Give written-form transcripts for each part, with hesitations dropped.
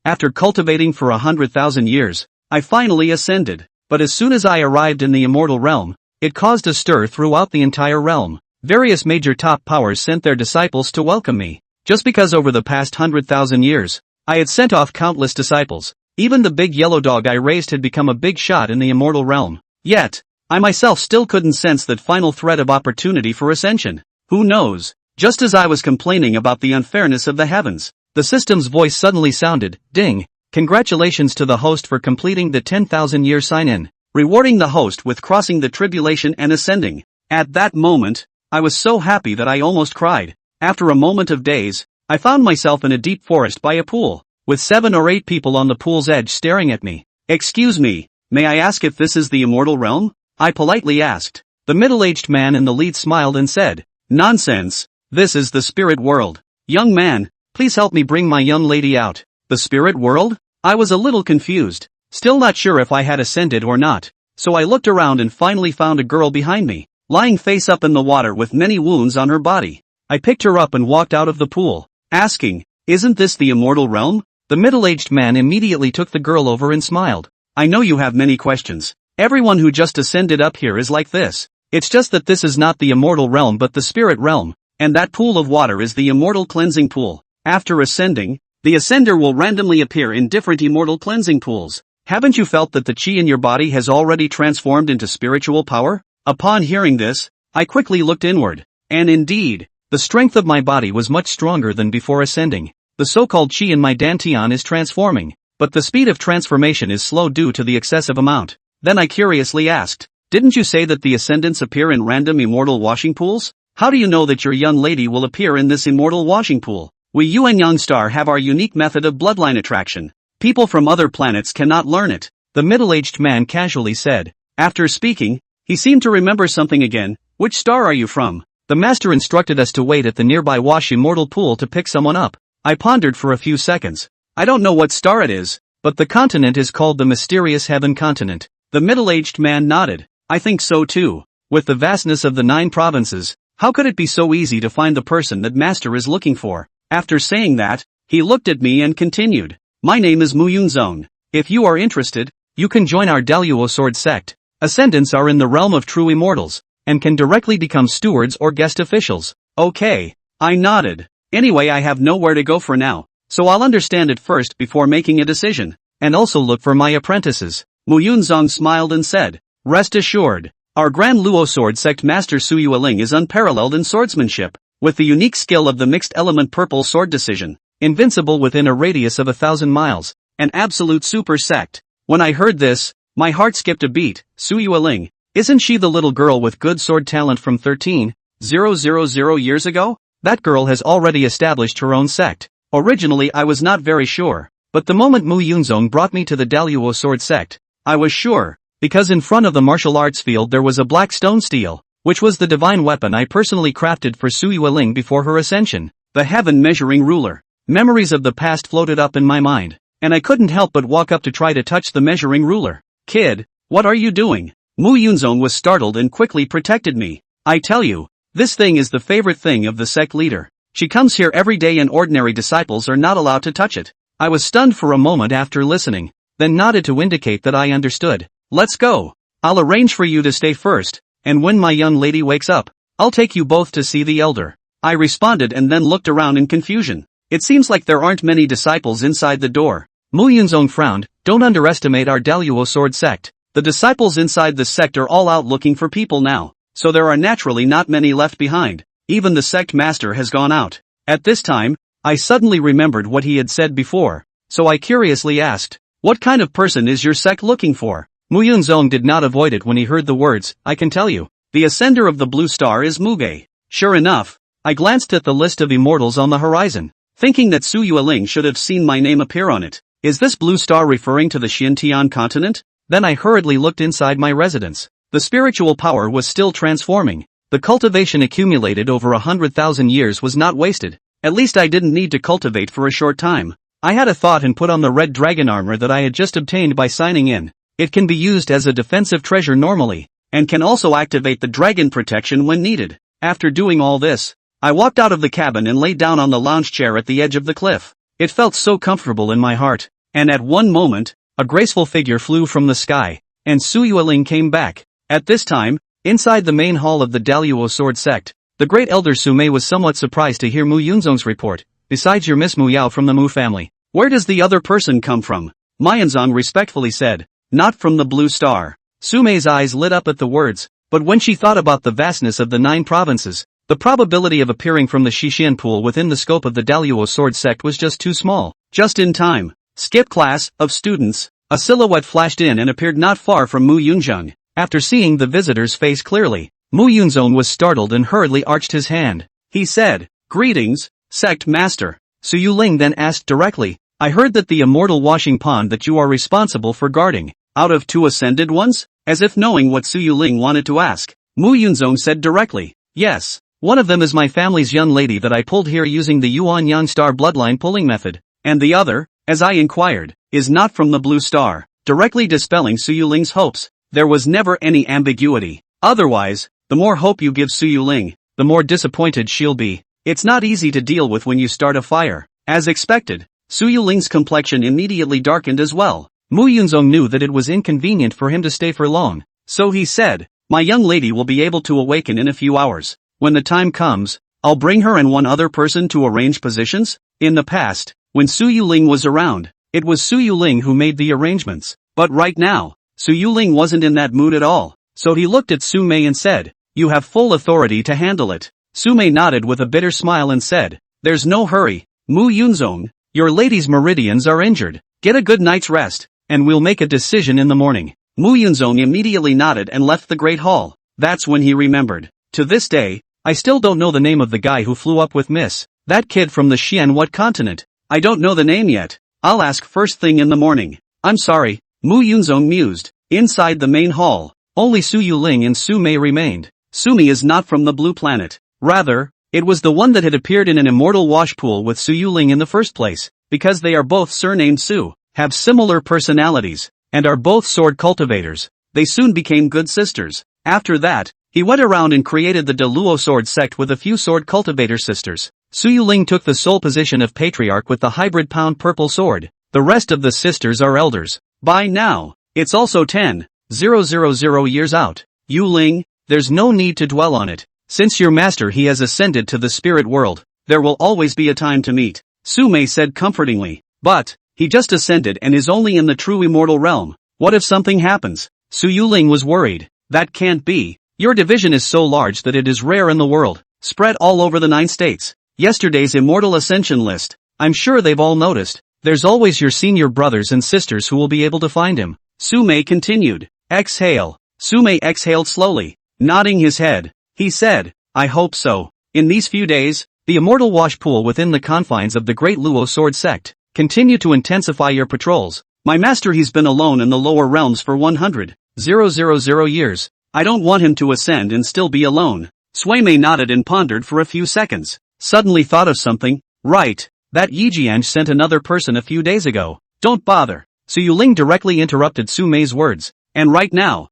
After cultivating for 100,000 years, I finally ascended. But as soon as I arrived in the immortal realm, it caused a stir throughout the entire realm. Various major top powers sent their disciples to welcome me. Just because over the past 100,000 years, I had sent off countless disciples. Even the big yellow dog I raised had become a big shot in the immortal realm. Yet, I myself still couldn't sense that final thread of opportunity for ascension. Who knows? Just as I was complaining about the unfairness of the heavens, the system's voice suddenly sounded, ding. Congratulations to the host for completing the 10,000-year sign-in, rewarding the host with crossing the tribulation and ascending. At that moment, I was so happy that I almost cried. After a moment of daze, I found myself in a deep forest by a pool, with 7 or 8 people on the pool's edge staring at me. Excuse me, may I ask if this is the immortal realm? I politely asked. The middle-aged man in the lead smiled and said, nonsense, this is the spirit world. Young man, please help me bring my young lady out. The spirit world? I was a little confused, still not sure if I had ascended or not, so I looked around and finally found a girl behind me, lying face up in the water with many wounds on her body. I picked her up and walked out of the pool, asking, isn't this the immortal realm? The middle-aged man immediately took the girl over and smiled. I know you have many questions. Everyone who just ascended up here is like this. It's just that this is not the immortal realm but the spirit realm, and that pool of water is the immortal cleansing pool. After ascending, the ascender will randomly appear in different immortal cleansing pools. Haven't you felt that the chi in your body has already transformed into spiritual power? Upon hearing this, I quickly looked inward, and indeed, the strength of my body was much stronger than before ascending. The so-called chi in my dantian is transforming, but the speed of transformation is slow due to the excessive amount. Then I curiously asked, didn't you say that the ascendants appear in random immortal washing pools? How do you know that your young lady will appear in this immortal washing pool? We Yuan Yang Star have our unique method of bloodline attraction. People from other planets cannot learn it, the middle-aged man casually said. After speaking, he seemed to remember something again. Which star are you from? The master instructed us to wait at the nearby wash immortal pool to pick someone up. I pondered for a few seconds. I don't know what star it is, but the continent is called the mysterious heaven continent. The middle-aged man nodded. I think so too. With the vastness of the 9 provinces, how could it be so easy to find the person that master is looking for? After saying that, he looked at me and continued. My name is Mu Yunzong. If you are interested, you can join our Daluo Sword sect. Ascendants are in the realm of true immortals, and can directly become stewards or guest officials. Okay. I nodded. Anyway, I have nowhere to go for now, so I'll understand it first before making a decision, and also look for my apprentices. Mu Yunzong smiled and said, rest assured, our Grand Luo Sword sect master Su Yueling is unparalleled in swordsmanship, with the unique skill of the mixed element purple sword decision, invincible within a radius of 1,000 miles, an absolute super sect. When I heard this, my heart skipped a beat. Su Yueling, isn't she the little girl with good sword talent from 13,000 years ago? That girl has already established her own sect. Originally I was not very sure, but the moment Mu Yunzong brought me to the Daluo Sword sect, I was sure, because in front of the martial arts field there was a black stone steel, which was the divine weapon I personally crafted for Su Yueling before her ascension, the heaven measuring ruler. Memories of the past floated up in my mind, and I couldn't help but walk up to try to touch the measuring ruler. Kid, what are you doing? Mu Yunzong was startled and quickly protected me. I tell you, this thing is the favorite thing of the sect leader. She comes here every day and ordinary disciples are not allowed to touch it. I was stunned for a moment after listening, then nodded to indicate that I understood. Let's go. I'll arrange for you to stay first, and when my young lady wakes up, I'll take you both to see the elder. I responded and then looked around in confusion. It seems like there aren't many disciples inside the door. Mu Yunzong frowned. Don't underestimate our Daluo Sword sect. The disciples inside the sect are all out looking for people now, so there are naturally not many left behind. Even the sect master has gone out. At this time, I suddenly remembered what he had said before, so I curiously asked, what kind of person is your sect looking for? Mu Yunzong did not avoid it when he heard the words, I can tell you. The ascender of the blue star is Muge. Sure enough, I glanced at the list of immortals on the horizon, thinking that Su Yueling should have seen my name appear on it. Is this blue star referring to the Xintian continent? Then I hurriedly looked inside my residence. The spiritual power was still transforming. The cultivation accumulated over 100,000 years was not wasted. At least I didn't need to cultivate for a short time. I had a thought and put on the red dragon armor that I had just obtained by signing in. It can be used as a defensive treasure normally, and can also activate the dragon protection when needed. After doing all this, I walked out of the cabin and lay down on the lounge chair at the edge of the cliff. It felt so comfortable in my heart. and at one moment, a graceful figure flew from the sky, and Su Yuling came back. At this time, inside the main hall of the Daluo sword sect, the great elder Su Mei was somewhat surprised to hear Mu Yunzong's report. Besides your Miss Mu Yao from the Mu family, where does the other person come from? Ma Yunzong respectfully said. Not from the Blue Star. Su Mei's eyes lit up at the words, but when she thought about the vastness of the 9 provinces, the probability of appearing from the Shixian pool within the scope of the Daluo sword sect was just too small. Just in time. Skip class, of students. A silhouette flashed in and appeared not far from Mu Yunzong. After seeing the visitor's face clearly, Mu Yunzong was startled and hurriedly arched his hand. He said, "Greetings, sect master." Su Yuling then asked directly, "I heard that the immortal washing pond that you are responsible for guarding, out of 2 ascended ones?" As if knowing what Su Yuling wanted to ask, Mu Yunzong said directly, "Yes, one of them is my family's young lady that I pulled here using the Yuan Yang Star bloodline pulling method, and the other, as I inquired, is not from the Blue Star," directly dispelling Su Yuling's hopes. There was never any ambiguity. Otherwise, the more hope you give Su Yuling, the more disappointed she'll be. It's not easy to deal with when you start a fire. As expected, Su Yuling's complexion immediately darkened as well. Mu Yunzong knew that it was inconvenient for him to stay for long, so he said, "My young lady will be able to awaken in a few hours. When the time comes, I'll bring her and one other person to arrange positions." In the past, when Su Yuling was around, it was Su Yuling who made the arrangements. But right now, Su Yuling wasn't in that mood at all, so he looked at Su Mei and said, "You have full authority to handle it." Su Mei nodded with a bitter smile and said, "There's no hurry. Mu Yunzong, your lady's meridians are injured. Get a good night's rest, and we'll make a decision in the morning." Mu Yunzong immediately nodded and left the great hall. That's when he remembered. To this day, I still don't know the name of the guy who flew up with Miss. That kid from the Xian what continent? I don't know the name yet. I'll ask first thing in the morning. I'm sorry, Mu Yunzong mused. Inside the main hall, only Su Yuling and Su Mei remained. Su Mei is not from the blue planet. Rather, it was the one that had appeared in an immortal wash pool with Su Yuling in the first place, because they are both surnamed Su, have similar personalities, and are both sword cultivators. They soon became good sisters. After that, he went around and created the Daluo sword sect with a few sword cultivator sisters. Su Yuling took the sole position of patriarch with the hybrid pound purple sword. The rest of the sisters are elders. By now, it's also 10,000 years out. Yuling, there's no need to dwell on it. Since your master he has ascended to the spirit world, there will always be a time to meet. Su Mei said comfortingly. But, he just ascended and is only in the true immortal realm. What if something happens? Su Yuling was worried. That can't be. Your division is so large that it is rare in the world, spread all over the 9 states. Yesterday's immortal ascension list, I'm sure they've all noticed. There's always your senior brothers and sisters who will be able to find him. Su Mei continued. Exhale. Su Mei exhaled slowly, nodding his head. He said, I hope so. In these few days, the immortal wash pool within the confines of the Great Luo Sword Sect, continue to intensify your patrols. My master he's been alone in the lower realms for 100,000 years. I don't want him to ascend and still be alone. Sui Mei nodded and pondered for a few seconds. Suddenly thought of something. Right, that Yi Jian sent another person a few days ago. Don't bother. Su Yuling directly interrupted Su Mei's words. And right now,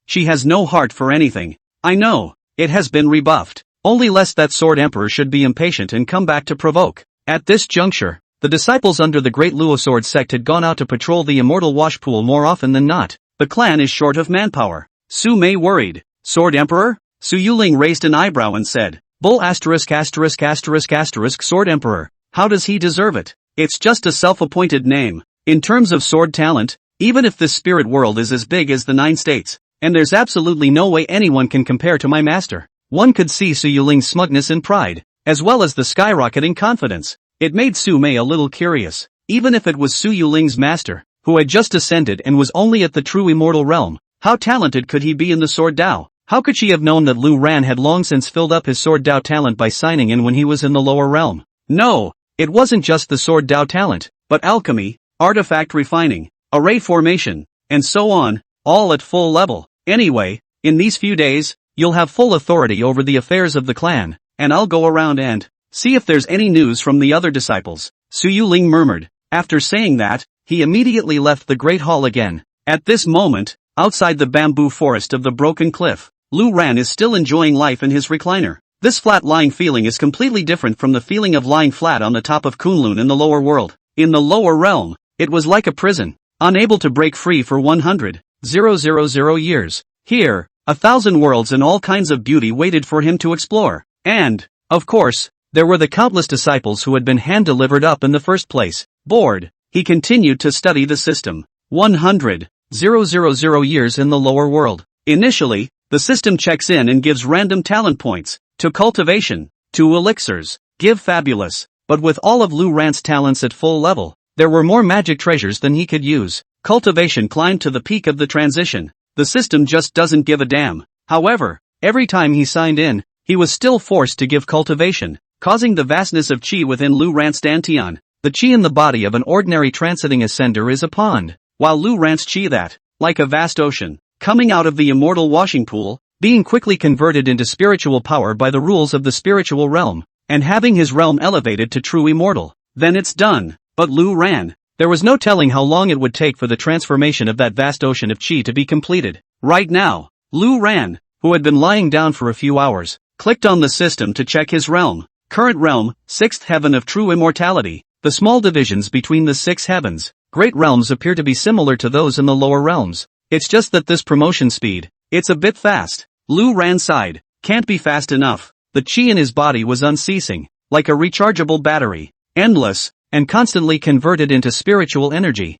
she has no heart for anything. I know, it has been rebuffed. Only lest that sword emperor should be impatient and come back to provoke. At this juncture, the disciples under the Great Luo Sword Sect had gone out to patrol the immortal wash pool more often than not. The clan is short of manpower. Su Mei worried. Sword emperor? Su Yuling raised an eyebrow and said, Bull ***** Sword Emperor. How does he deserve it? It's just a self-appointed name. In terms of sword talent, even if this spirit world is as big as the 9 states, and there's absolutely no way anyone can compare to my master. One could see Su Yuling's smugness and pride, as well as the skyrocketing confidence. It made Su Mei a little curious. Even if it was Su Yuling's master, who had just ascended and was only at the true immortal realm, how talented could he be in the sword Dao? How could she have known that Lu Ran had long since filled up his sword Dao talent by signing in when he was in the lower realm? No, it wasn't just the sword Dao talent, but alchemy, artifact refining, array formation, and so on, all at full level. Anyway, in these few days, you'll have full authority over the affairs of the clan, and I'll go around and see if there's any news from the other disciples. Su Yuling murmured. After saying that, he immediately left the great hall again. At this moment, outside the bamboo forest of the broken cliff, Lu Ran is still enjoying life in his recliner. This flat-lying feeling is completely different from the feeling of lying flat on the top of Kunlun in the lower world. In the lower realm, It was like a prison, unable to break free for 100,000 years. Here, 1,000 worlds and all kinds of beauty waited for him to explore. And, of course, there were the countless disciples who had been hand-delivered up in the first place. Bored, he continued to study the system. 100,000 years in the lower world. Initially, the system checks in and gives random talent points, to cultivation, to elixirs, give fabulous, but with all of Lu Ran's talents at full level, there were more magic treasures than he could use. Cultivation climbed to the peak of the transition. The system just doesn't give a damn. However, every time he signed in, he was still forced to give cultivation, causing the vastness of chi within Lu Ran's dantian. The chi in the body of an ordinary transiting ascender is a pond, while Lu Ran's chi that, like a vast ocean, coming out of the immortal washing pool, being quickly converted into spiritual power by the rules of the spiritual realm, and having his realm elevated to true immortal. Then it's done. But Lu Ran, there was no telling how long it would take for the transformation of that vast ocean of chi to be completed. Right now, Lu Ran, who had been lying down for a few hours, clicked on the system to check his realm. Current realm, 6th heaven of true immortality. The small divisions between the 6 heavens, great realms appear to be similar to those in the lower realms. It's just that this promotion speed, it's a bit fast. Lu Ran sighed. Can't be fast enough. The chi in his body was unceasing, like a rechargeable battery, endless, and constantly converted into spiritual energy.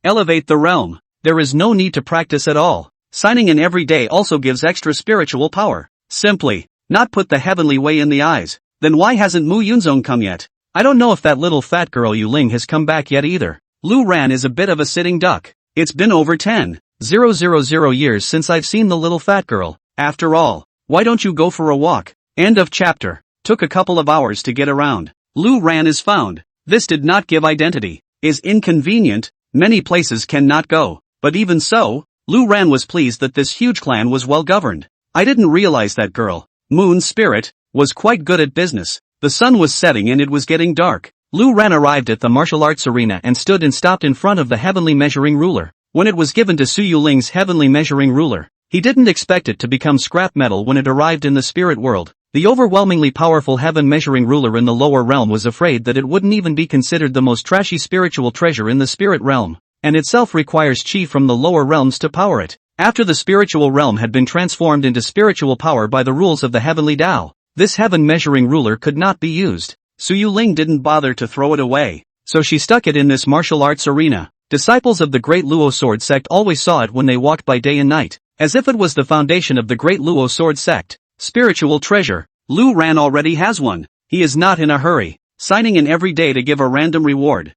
Elevate the realm. There is no need to practice at all. Signing in every day also gives extra spiritual power. Simply, not put the heavenly way in the eyes. Then why hasn't Mu Yunzong come yet? I don't know if that little fat girl Yu Ling has come back yet either. Lu Ran is a bit of a sitting duck. It's been over 10,000 years since I've seen the little fat girl. After all, why don't you go for a walk? End of chapter. Took a couple of hours to get around. Lu Ran is found. This did not give identity. Is inconvenient, many places cannot go. But even so, Lu Ran was pleased that this huge clan was well governed. I didn't realize that girl, Moon Spirit, was quite good at business. The sun was setting and it was getting dark. Lu Ran arrived at the martial arts arena and stood and stopped in front of the heavenly measuring ruler. When it was given to Su Yuling's heavenly measuring ruler, he didn't expect it to become scrap metal when it arrived in the spirit world. The overwhelmingly powerful heaven measuring ruler in the lower realm was afraid that it wouldn't even be considered the most trashy spiritual treasure in the spirit realm, and itself requires chi from the lower realms to power it. After the spiritual realm had been transformed into spiritual power by the rules of the heavenly Tao, this heaven measuring ruler could not be used. Su Yuling didn't bother to throw it away, so she stuck it in this martial arts arena. Disciples of the Great Luo Sword Sect always saw it when they walked by day and night, as if it was the foundation of the Great Luo Sword Sect. Spiritual treasure. Lu Ran already has one. He is not in a hurry, signing in every day to give a random reward.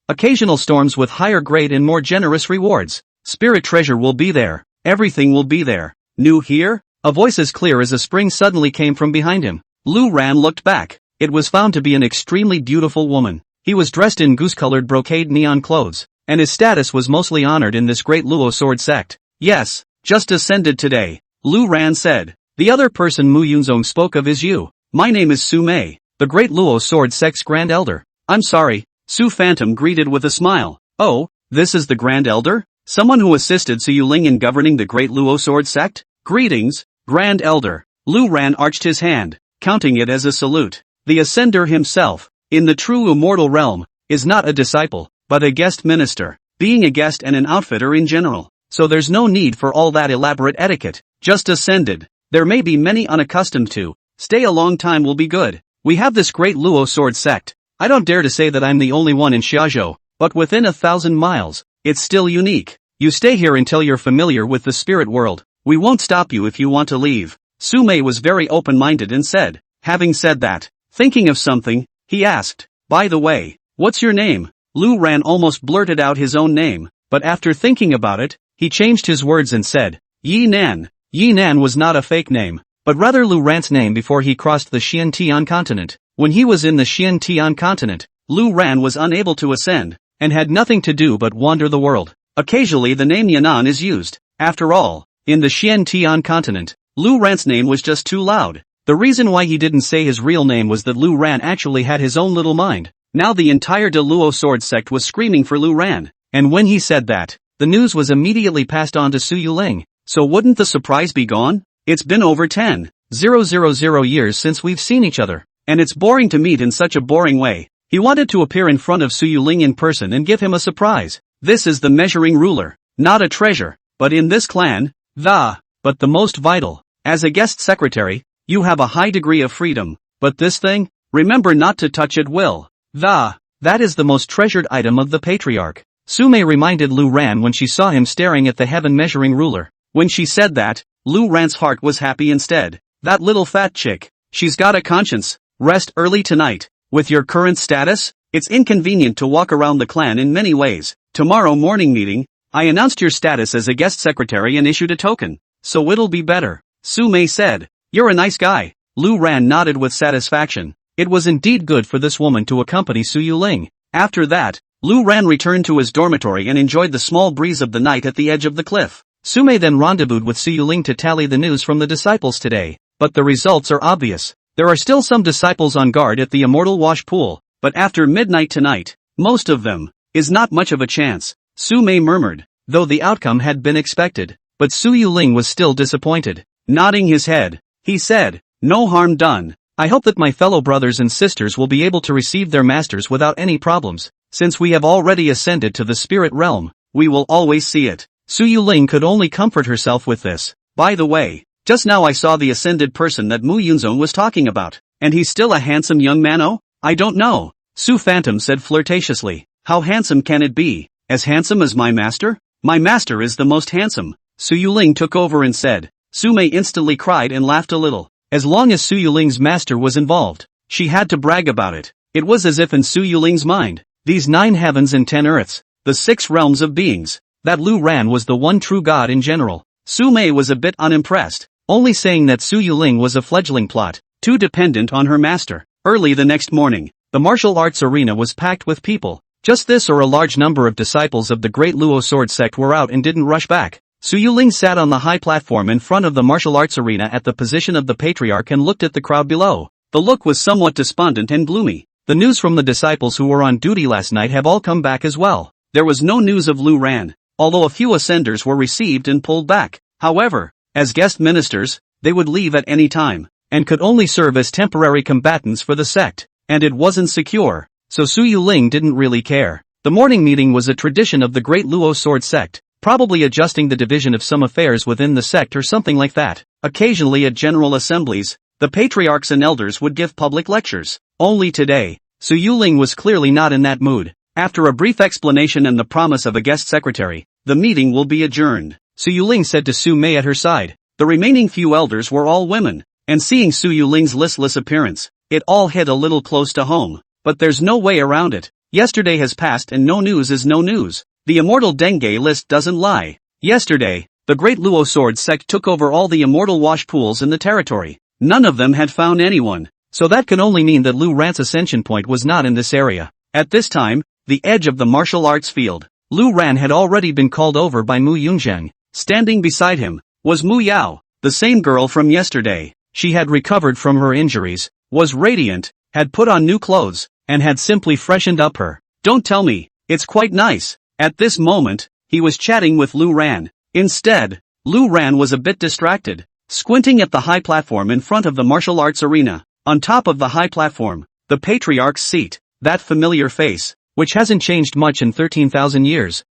Occasional storms with higher grade and more generous rewards. Spirit treasure will be there. Everything will be there. New here? A voice as clear as a spring suddenly came from behind him. Lu Ran looked back. It was found to be an extremely beautiful woman. He was dressed in goose-colored brocade neon clothes, and his status was mostly honored in this Great Luo Sword Sect. Yes, just ascended today, Lu Ran said. The other person Mu Yunzong spoke of is you. My name is Su Mei, the Great Luo Sword Sect's Grand Elder. I'm sorry, Su Phantom greeted with a smile. Oh, this is the Grand Elder? Someone who assisted Su Yuling in governing the Great Luo Sword Sect? Greetings, Grand Elder. Lu Ran arched his hand, counting it as a salute. The Ascender himself, in the true immortal realm, is not a disciple, but a guest minister, being a guest and an outfitter in general. So there's no need for all that elaborate etiquette. Just ascended. There may be many unaccustomed to. Stay a long time will be good. We have this Great Luo Sword Sect. I don't dare to say that I'm the only one in Xiazhou, but within 1,000 miles, it's still unique. You stay here until you're familiar with the spirit world. We won't stop you if you want to leave. Su Mei was very open-minded and said. Having said that, thinking of something, he asked, by the way, what's your name? Lu Ran almost blurted out his own name, but after thinking about it, he changed his words and said, Yi Nan. Yi Nan was not a fake name, but rather Lu Ran's name before he crossed the Xiantian continent. When he was in the Xiantian continent, Lu Ran was unable to ascend, and had nothing to do but wander the world. Occasionally the name Yanan is used. After all, in the Xiantian continent, Lu Ran's name was just too loud. The reason why he didn't say his real name was that Lu Ran actually had his own little mind. Now the entire De Luo Sword Sect was screaming for Lu Ran, and when he said that, the news was immediately passed on to Su Yuling. So wouldn't the surprise be gone? It's been over 10,000 years since we've seen each other, and it's boring to meet in such a boring way. He wanted to appear in front of Su Yuling in person and give him a surprise. This is the measuring ruler, not a treasure, but in this clan, but the most vital. As a guest secretary, you have a high degree of freedom, but this thing, remember not to touch it will. That is the most treasured item of the patriarch. Sume reminded Lu Ran when she saw him staring at the heaven measuring ruler. When she said that, Lu Ran's heart was happy instead. That little fat chick, she's got a conscience. Rest early tonight. With your current status, it's inconvenient to walk around the clan in many ways. Tomorrow morning meeting, I announced your status as a guest secretary and issued a token. So it'll be better. Sume said. You're a nice guy. Lu Ran nodded with satisfaction. It was indeed good for this woman to accompany Su Yuling. After that, Lu Ran returned to his dormitory and enjoyed the small breeze of the night at the edge of the cliff. Sume then rendezvoused with Su Yuling to tally the news from the disciples today. But the results are obvious. There are still some disciples on guard at the Immortal Wash Pool, but after midnight tonight, most of them, is not much of a chance, Sume murmured, though the outcome had been expected. But Su Yuling was still disappointed. Nodding his head, he said, no harm done. I hope that my fellow brothers and sisters will be able to receive their masters without any problems. Since we have already ascended to the spirit realm, we will always see it. Su Yuling could only comfort herself with this. By the way, just now I saw the ascended person that Mu Yunzong was talking about. And he's still a handsome young man, oh? I don't know. Su Phantom said flirtatiously. How handsome can it be? As handsome as my master? My master is the most handsome. Su Yuling took over and said. Sume instantly cried and laughed a little. As long as Su Yuling's master was involved, she had to brag about it. It was as if in Su Yuling's mind, these 9 heavens and 10 earths, the 6 realms of beings, that Lu Ran was the one true god in general. Sume was a bit unimpressed, only saying that Su Yuling was a fledgling plot, too dependent on her master. Early the next morning, the martial arts arena was packed with people. Just this or a large number of disciples of the great Luo sword sect were out and didn't rush back. Su Yuling sat on the high platform in front of the martial arts arena at the position of the patriarch and looked at the crowd below. The look was somewhat despondent and gloomy. The news from the disciples who were on duty last night have all come back as well. There was no news of Lu Ran, although a few ascenders were received and pulled back. However, as guest ministers, they would leave at any time, and could only serve as temporary combatants for the sect, and it wasn't secure, so Su Yuling didn't really care. The morning meeting was a tradition of the great Luo sword sect, probably adjusting the division of some affairs within the sect or something like that. Occasionally at general assemblies, the patriarchs and elders would give public lectures. Only today, Su Yuling was clearly not in that mood. After a brief explanation and the promise of a guest secretary, the meeting will be adjourned, Su Yuling said to Su Mei at her side. The remaining few elders were all women, and seeing Su Yuling's listless appearance, it all hit a little close to home. But there's no way around it. Yesterday has passed and no news is no news. The immortal Denge list doesn't lie. Yesterday, the great Luo sword sect took over all the immortal wash pools in the territory. None of them had found anyone, so that can only mean that Lu Ran's ascension point was not in this area. At this time, the edge of the martial arts field, Lu Ran had already been called over by Mu Yunzheng. Standing beside him, was Mu Yao, the same girl from yesterday. She had recovered from her injuries, was radiant, had put on new clothes, and had simply freshened up her. Don't tell me, it's quite nice. At this moment, he was chatting with Lu Ran. Instead, Lu Ran was a bit distracted, squinting at the high platform in front of the martial arts arena. On top of the high platform, the patriarch's seat, that familiar face, which hasn't changed much in 13,000 years.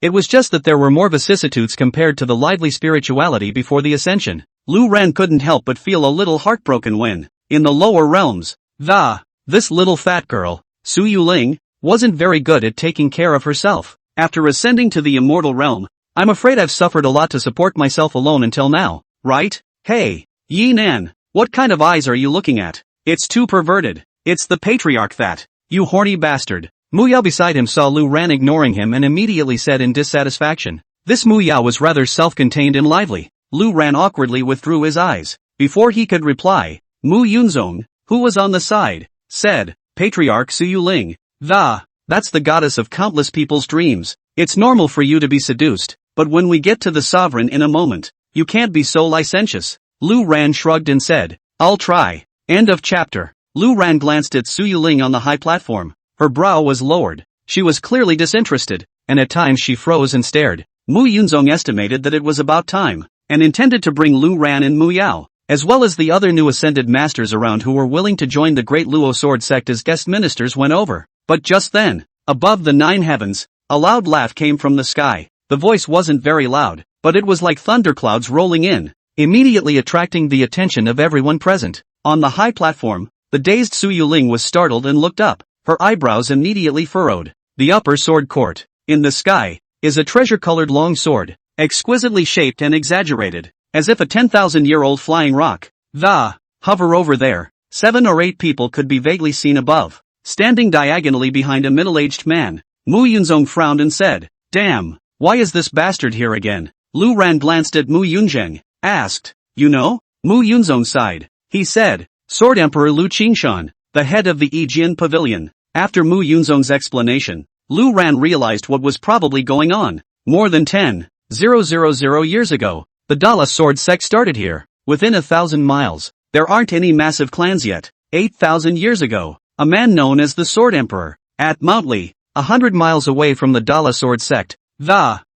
It was just that there were more vicissitudes compared to the lively spirituality before the ascension. Lu Ran couldn't help but feel a little heartbroken when, in the lower realms, this little fat girl, Su Yuling, wasn't very good at taking care of herself. After ascending to the immortal realm, I'm afraid I've suffered a lot to support myself alone until now, right? Hey, Yi Nan, what kind of eyes are you looking at? It's too perverted. It's the patriarch that, you horny bastard. Mu Yao beside him saw Lu Ran ignoring him and immediately said in dissatisfaction. This Mu Yao was rather self-contained and lively. Lu Ran awkwardly withdrew his eyes. Before he could reply, Mu Yunzong, who was on the side, said, Patriarch Su Yuling, that's the goddess of countless people's dreams. It's normal for you to be seduced, but when we get to the sovereign in a moment, you can't be so licentious. Lu Ran shrugged and said, I'll try. End of chapter. Lu Ran glanced at Su Yuling on the high platform. Her brow was lowered. She was clearly disinterested, and at times she froze and stared. Mu Yunzong estimated that it was about time, and intended to bring Lu Ran and Mu Yao, as well as the other new ascended masters around who were willing to join the Great Luo Sword sect as guest ministers went over. But just then, above the 9 heavens, a loud laugh came from the sky. The voice wasn't very loud, but it was like thunderclouds rolling in, immediately attracting the attention of everyone present. On the high platform, the dazed Su Yuling was startled and looked up, her eyebrows immediately furrowed. The upper sword court, in the sky, is a treasure-colored long sword, exquisitely shaped and exaggerated, as if a 10,000-year-old flying rock. Hover over there. 7 or 8 people could be vaguely seen above, standing diagonally behind a middle-aged man. Mu Yunzong frowned and said, "Damn, why is this bastard here again?" Lu Ran glanced at Mu Yunzheng, asked, "You know?" Mu Yunzong sighed. He said, "Sword Emperor Lu Qingshan, the head of the Yijian Pavilion." After Mu Yunzong's explanation, Lu Ran realized what was probably going on. More than 10,000 years ago, the Dala Sword sect started here, within 1,000 miles. There aren't any massive clans yet. 8,000 years ago, a man known as the Sword Emperor, at Mount Li, 100 miles away from the Dala Sword sect,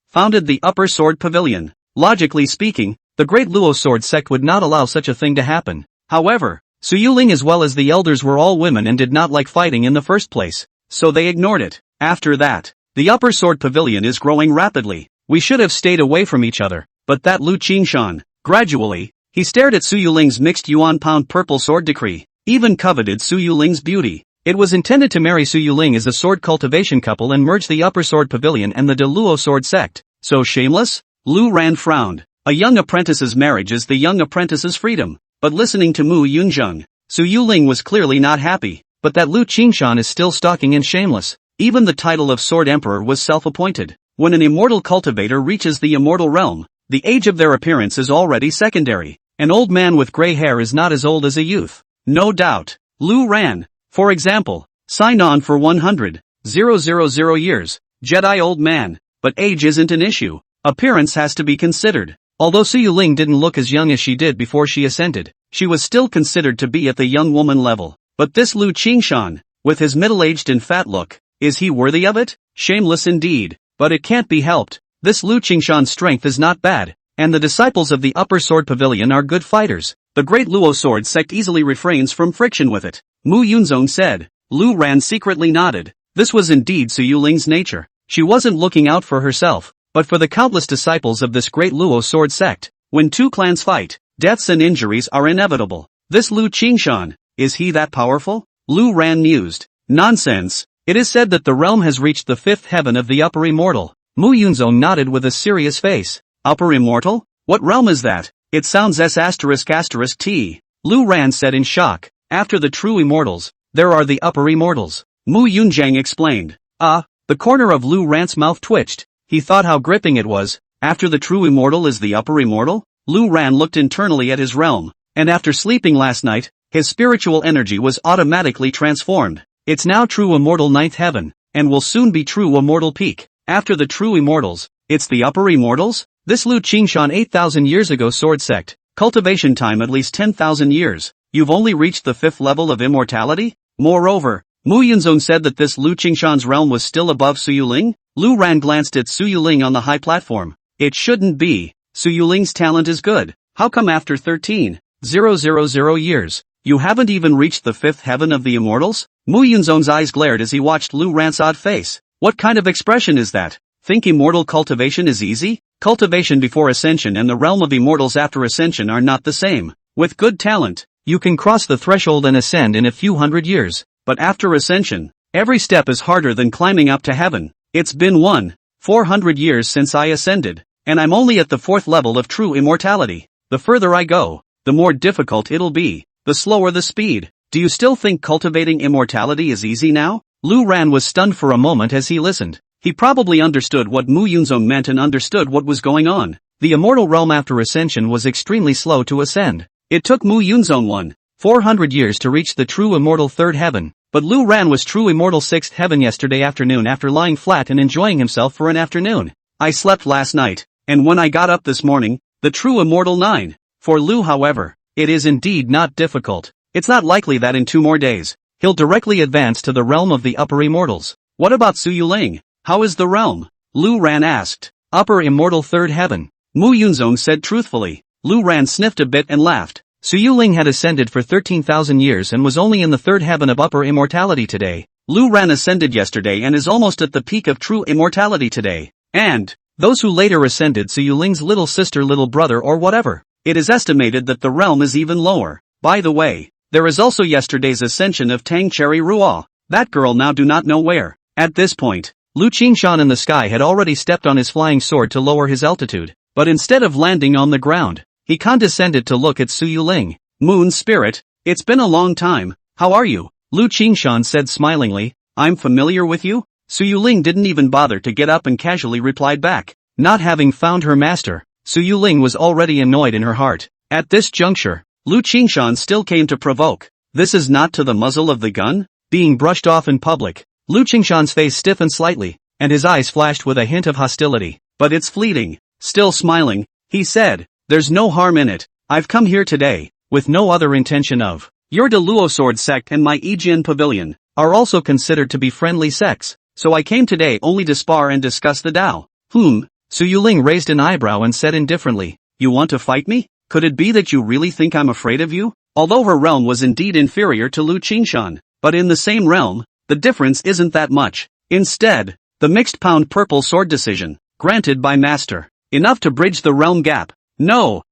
founded the Upper Sword Pavilion. Logically speaking, the Great Luo Sword sect would not allow such a thing to happen. However, Su Yuling as well as the elders were all women and did not like fighting in the first place, so they ignored it. After that, the Upper Sword Pavilion is growing rapidly. We should have stayed away from each other, but that Lu Qingshan, gradually, he stared at Su Yuling's mixed yuan pound purple sword decree, even coveted Su Yuling's beauty. It was intended to marry Su Yuling as a sword cultivation couple and merge the Upper Sword Pavilion and the De Luo Sword sect. So shameless? Lu Ran frowned. A young apprentice's marriage is the young apprentice's freedom. But listening to Mu Yunzheng, Su Yuling was clearly not happy. But that Lu Qingshan is still stalking and shameless. Even the title of Sword Emperor was self-appointed. When an immortal cultivator reaches the immortal realm, the age of their appearance is already secondary. An old man with gray hair is not as old as a youth. No doubt. Lu Ran, for example, signed on for 100,000 years. Jedi old man. But age isn't an issue. Appearance has to be considered. Although Su Yuling didn't look as young as she did before she ascended, she was still considered to be at the young woman level. But this Lu Qingshan, with his middle-aged and fat look, is he worthy of it? Shameless indeed. But it can't be helped. This Lu Qingshan's strength is not bad, and the disciples of the Upper Sword Pavilion are good fighters. The Great Luo Sword sect easily refrains from friction with it. Mu Yunzong said. Lu Ran secretly nodded. This was indeed Su Yuling's nature. She wasn't looking out for herself, but for the countless disciples of this Great Luo Sword sect. When two clans fight, deaths and injuries are inevitable. This Lu Qingshan, is he that powerful? Lu Ran mused. Nonsense. It is said that the realm has reached the 5th heaven of the Upper Immortal. Mu Yunzong nodded with a serious face. Upper Immortal? What realm is that? It sounds S***T. Lu Ran said in shock. After the true immortals, there are the Upper Immortals. Mu Yunzheng explained. The corner of Lu Ran's mouth twitched. He thought how gripping it was. After the true immortal is the Upper Immortal? Lu Ran looked internally at his realm, and after sleeping last night, his spiritual energy was automatically transformed. It's now true immortal 9th heaven, and will soon be true immortal peak. After the true immortals, it's the Upper Immortals? This Lu Qingshan 8,000 years ago sword sect, cultivation time at least 10,000 years. You've only reached the 5th level of immortality? Moreover, Mu Yunzong said that this Lu Qingshan's realm was still above Su Yuling? Lu Ran glanced at Su Yuling on the high platform. It shouldn't be. Su Yuling's talent is good. How come after 13,000 years, you haven't even reached the 5th heaven of the immortals? Mu Yunzong's eyes glared as he watched Lu Ran's odd face. What kind of expression is that? Think immortal cultivation is easy? Cultivation before ascension and the realm of immortals after ascension are not the same. With good talent, you can cross the threshold and ascend in a few hundred years. But after ascension, every step is harder than climbing up to heaven. It's been 400 years since I ascended, and I'm only at the 4th level of true immortality. The further I go, the more difficult it'll be, the slower the speed. Do you still think cultivating immortality is easy now? Lu Ran was stunned for a moment as he listened. He probably understood what Mu Yunzong meant and understood what was going on. The immortal realm after ascension was extremely slow to ascend. It took Mu Yunzong 400 years to reach the true immortal 3rd heaven. But Lu Ran was true immortal 6th heaven yesterday afternoon after lying flat and enjoying himself for an afternoon. I slept last night, and when I got up this morning, the true immortal 9. For Lu, however, it is indeed not difficult. It's not likely that in 2 more days, he'll directly advance to the realm of the Upper Immortals. What about Su Yuling? How is the realm? Lu Ran asked. Upper Immortal 3rd heaven. Mu Yunzong said truthfully. Lu Ran sniffed a bit and laughed. Su Yuling had ascended for 13,000 years and was only in the third heaven of upper immortality today. Lu Ran ascended yesterday and is almost at the peak of true immortality today. And those who later ascended, Su Yuling's little sister, little brother, or whatever. It is estimated that the realm is even lower. By the way, there is also yesterday's ascension of Tang Cherry Ruo. That girl now do not know where. At this point, Lu Qingshan in the sky had already stepped on his flying sword to lower his altitude, but instead of landing on the ground, he condescended to look at Su Yuling. Moon Spirit, it's been a long time, how are you? Lu Qingshan said smilingly. I'm familiar with you? Su Yuling didn't even bother to get up and casually replied back. Not having found her master, Su Yuling was already annoyed in her heart. At this juncture, Lu Qingshan still came to provoke. This is not to the muzzle of the gun? Being brushed off in public. Lu Qingshan's face stiffened slightly, and his eyes flashed with a hint of hostility. But it's fleeting. Still smiling, he said, there's no harm in it. I've come here today, with no other intention of. Your Deluo Sword sect and my Ejian Pavilion are also considered to be friendly sects, so I came today only to spar and discuss the Tao. Su Yuling raised an eyebrow and said indifferently, you want to fight me? Could it be that you really think I'm afraid of you? Although her realm was indeed inferior to Lu Qingshan, but in the same realm, the difference isn't that much. Instead, the mixed pound purple sword decision, granted by Master, enough to bridge the realm gap. No,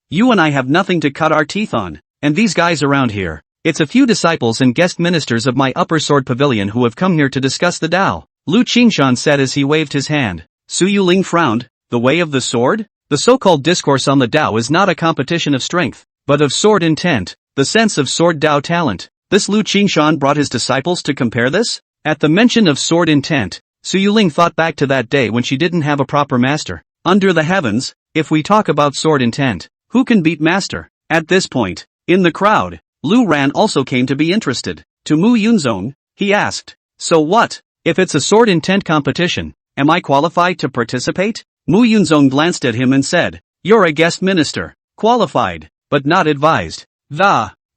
you and I have nothing to cut our teeth on, and these guys around here, it's a few disciples and guest ministers of my upper sword pavilion who have come here to discuss the Tao. Lu Qingshan said as he waved his hand. Su Yuling frowned. The way of the sword? The so-called discourse on the Tao is not a competition of strength, but of sword intent, the sense of sword Tao talent. This Lu Qingshan brought his disciples to compare this? At the mention of sword intent, Su Yuling thought back to that day when she didn't have a proper master. Under the heavens, if we talk about sword intent, who can beat Master? At this point, in the crowd, Lu Ran also came to be interested. To Mu Yunzong, he asked, so what? If it's a sword intent competition, am I qualified to participate? Mu Yunzong glanced at him and said, you're a guest minister, qualified, but not advised.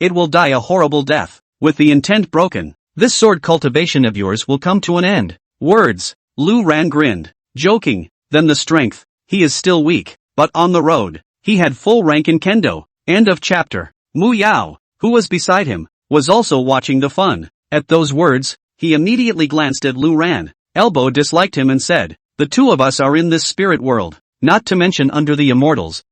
It will die a horrible death. With the intent broken, this sword cultivation of yours will come to an end. Words. Lu Ran grinned, joking, then the strength. He is still weak, but on the road, he had full rank in kendo. End of chapter. Mu Yao, who was beside him, was also watching the fun. At those words, he immediately glanced at Lu Ran. Elbow disliked him and said, the two of us are in this spirit world, not to mention under the immortals.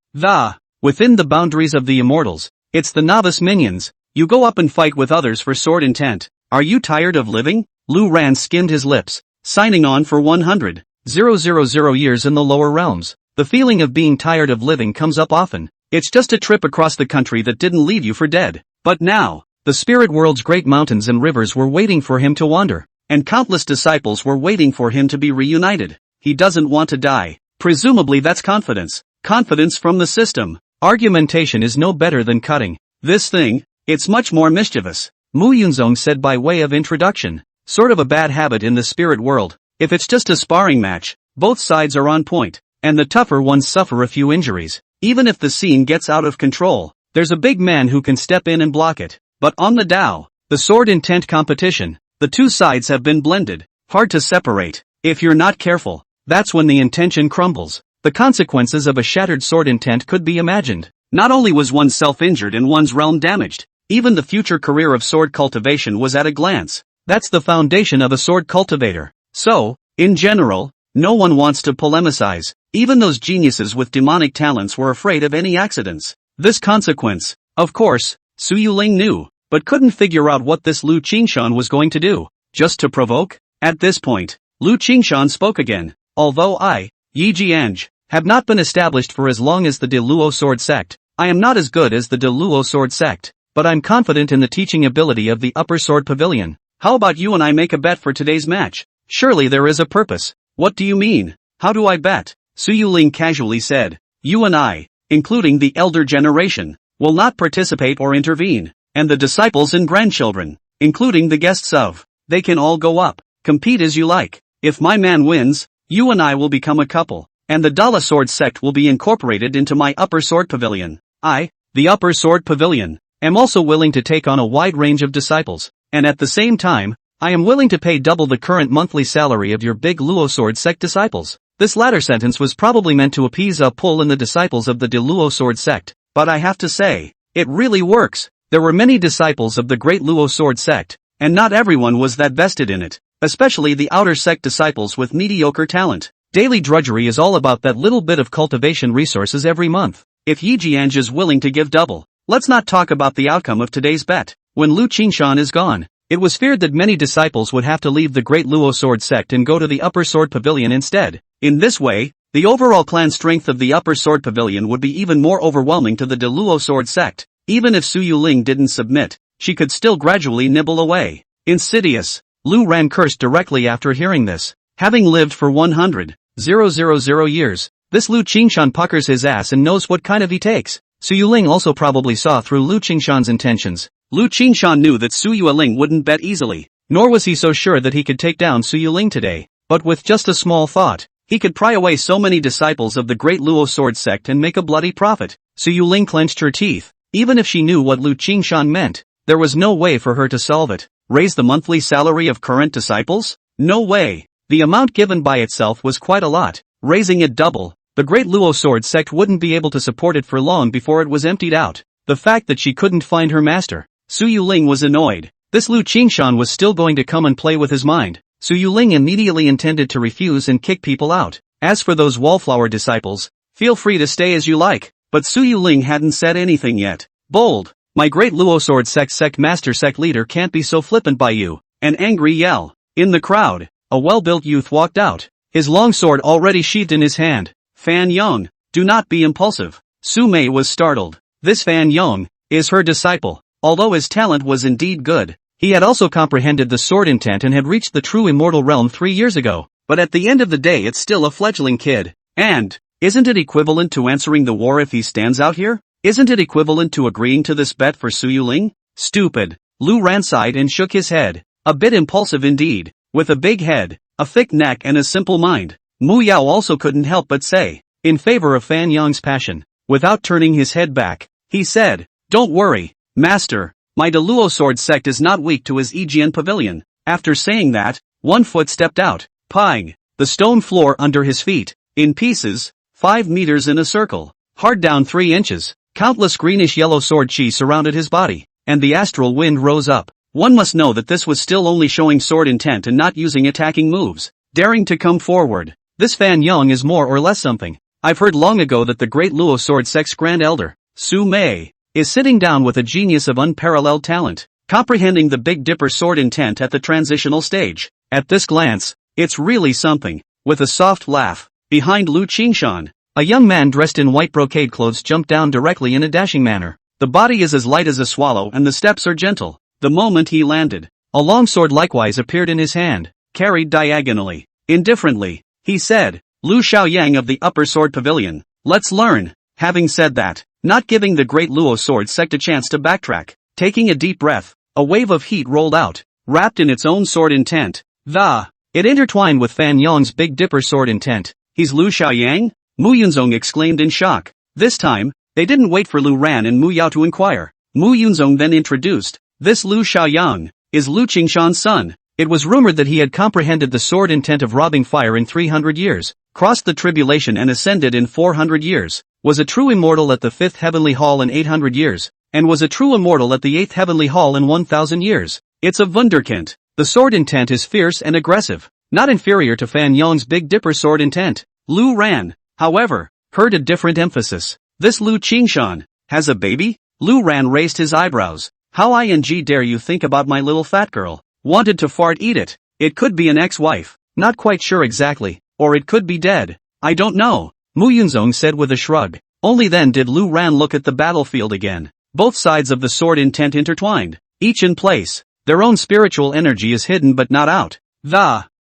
Within the boundaries of the immortals, it's the novice minions. You go up and fight with others for sword intent. Are you tired of living? Lu Ran skimmed his lips, signing on for 100,000 years in the lower realms. The feeling of being tired of living comes up often. It's just a trip across the country that didn't leave you for dead. But now, the spirit world's great mountains and rivers were waiting for him to wander, and countless disciples were waiting for him to be reunited. He doesn't want to die. Presumably that's confidence. Confidence from the system. Argumentation is no better than cutting. This thing, it's much more mischievous. Mu Yunzong said by way of introduction. Sort of a bad habit in the spirit world. If it's just a sparring match, both sides are on point, and the tougher ones suffer a few injuries. Even if the scene gets out of control, there's a big man who can step in and block it. But on the Tao, the sword intent competition, the two sides have been blended. Hard to separate. If you're not careful, that's when the intention crumbles. The consequences of a shattered sword intent could be imagined. Not only was one's self injured and one's realm damaged, even the future career of sword cultivation was at a glance. That's the foundation of a sword cultivator. So, in general, no one wants to polemicize. Even those geniuses with demonic talents were afraid of any accidents. This consequence, of course, Su Yuling knew, but couldn't figure out what this Lu Qingshan was going to do. Just to provoke? At this point, Lu Qingshan spoke again. Although I, Yi Jianj, have not been established for as long as the De Luo Sword sect, I am not as good as the De Luo Sword sect, but I'm confident in the teaching ability of the Upper Sword Pavilion. How about you and I make a bet for today's match? Surely there is a purpose. What do you mean? How do I bet? Su Yuling casually said. You and I, including the elder generation, will not participate or intervene, and the disciples and grandchildren, including the guests of, they can all go up, compete as you like. If my man wins, you and I will become a couple, and the Dala Sword sect will be incorporated into my Upper Sword Pavilion. I, the Upper Sword Pavilion, am also willing to take on a wide range of disciples, and at the same time, I am willing to pay double the current monthly salary of your big Luo Sword sect disciples. This latter sentence was probably meant to appease a pull in the disciples of the De Luo Sword sect, but I have to say, It really works. There were many disciples of the great Luo sword sect, and not everyone was that vested in it, especially the outer sect disciples with mediocre talent. Daily drudgery is all about that little bit of cultivation resources every month. If Yi Jianj is willing to give double, let's not talk about the outcome of today's bet. When Lu Qingshan is gone, it was feared that many disciples would have to leave the great Luo sword sect and go to the upper sword pavilion instead. In this way, the overall clan strength of the upper sword pavilion would be even more overwhelming to the De Luo sword sect. Even if Su Yuling didn't submit, she could still gradually nibble away. Insidious. Lu Ran cursed directly after hearing this. Having lived for 100,000 years, this Lu Qingshan puckers his ass and knows what kind of he takes. Su Yuling also probably saw through Lu Qingshan's intentions. Lu Qingshan knew that Su Yuling wouldn't bet easily, nor was he so sure that he could take down Su Yuling today. But with just a small thought, he could pry away so many disciples of the great Luo sword sect and make a bloody profit. Su Yuling clenched her teeth. Even if she knew what Lu Qingshan meant, there was no way for her to solve it. Raise the monthly salary of current disciples? No way. The amount given by itself was quite a lot. Raising it double, the great Luo sword sect wouldn't be able to support it for long before it was emptied out. The fact that she couldn't find her master, Su Yuling was annoyed. This Lu Qingshan was still going to come and play with his mind. Su Yuling immediately intended to refuse and kick people out. As for those wallflower disciples, feel free to stay as you like. But Su Yuling hadn't said anything yet. Bold. My great Luo sword sect master sect leader can't be so flippant by you. An angry yell. In the crowd, a well-built youth walked out, his long sword already sheathed in his hand. Fan Yong, do not be impulsive. Su Mei was startled. This Fan Yong is her disciple. Although his talent was indeed good, he had also comprehended the sword intent and had reached the true immortal realm 3 years ago. But at the end of the day it's still a fledgling kid. And, isn't it equivalent to answering the war if he stands out here? Isn't it equivalent to agreeing to this bet for Su Yuling? Stupid. Lu Ran sighed and shook his head. A bit impulsive indeed. With a big head, a thick neck and a simple mind, Mu Yao also couldn't help but say, in favor of Fan Yong's passion. Without turning his head back, he said, don't worry, master, my De Luo sword sect is not weak to his Yijian pavilion. After saying that, one foot stepped out, pieing the stone floor under his feet, in pieces, 5 meters in a circle, hard down 3 inches. Countless greenish-yellow sword chi surrounded his body, and the astral wind rose up. One must know that this was still only showing sword intent and not using attacking moves. Daring to come forward. This Fan Yong is more or less something. I've heard long ago that the great Luo sword sect's grand elder, Su Mei, is sitting down with a genius of unparalleled talent, comprehending the Big Dipper sword intent at the transitional stage. At this glance, it's really something. With a soft laugh, behind Lu Qingshan, a young man dressed in white brocade clothes jumped down directly in a dashing manner. The body is as light as a swallow and the steps are gentle. The moment he landed, a long sword likewise appeared in his hand, carried diagonally. Indifferently, he said, Lu Xiaoyang of the upper sword pavilion, let's learn. Having said that, not giving the great Luo sword sect a chance to backtrack, taking a deep breath, a wave of heat rolled out, wrapped in its own sword intent. It intertwined with Fan Yong's Big Dipper sword intent. He's Lu Xiaoyang? Mu Yunzong exclaimed in shock. This time, they didn't wait for Lu Ran and Mu Yao to inquire. Mu Yunzong then introduced, this Lu Xiaoyang is Lu Qingshan's son. It was rumored that he had comprehended the sword intent of robbing fire in 300 years, crossed the tribulation and ascended in 400 years, was a true immortal at the 5th heavenly hall in 800 years, and was a true immortal at the 8th heavenly hall in 1000 years. It's a wunderkind. The sword intent is fierce and aggressive, not inferior to Fan Yong's Big Dipper sword intent. Lu Ran, however, heard a different emphasis. This Lu Qingshan has a baby? Lu Ran raised his eyebrows. How ing dare you think about my little fat girl? Wanted to fart eat it. It could be an ex-wife. Not quite sure exactly. Or it could be dead. I don't know. Mu Yunzong said with a shrug. Only then did Lu Ran look at the battlefield again. Both sides of the sword intent intertwined. Each in place. Their own spiritual energy is hidden but not out.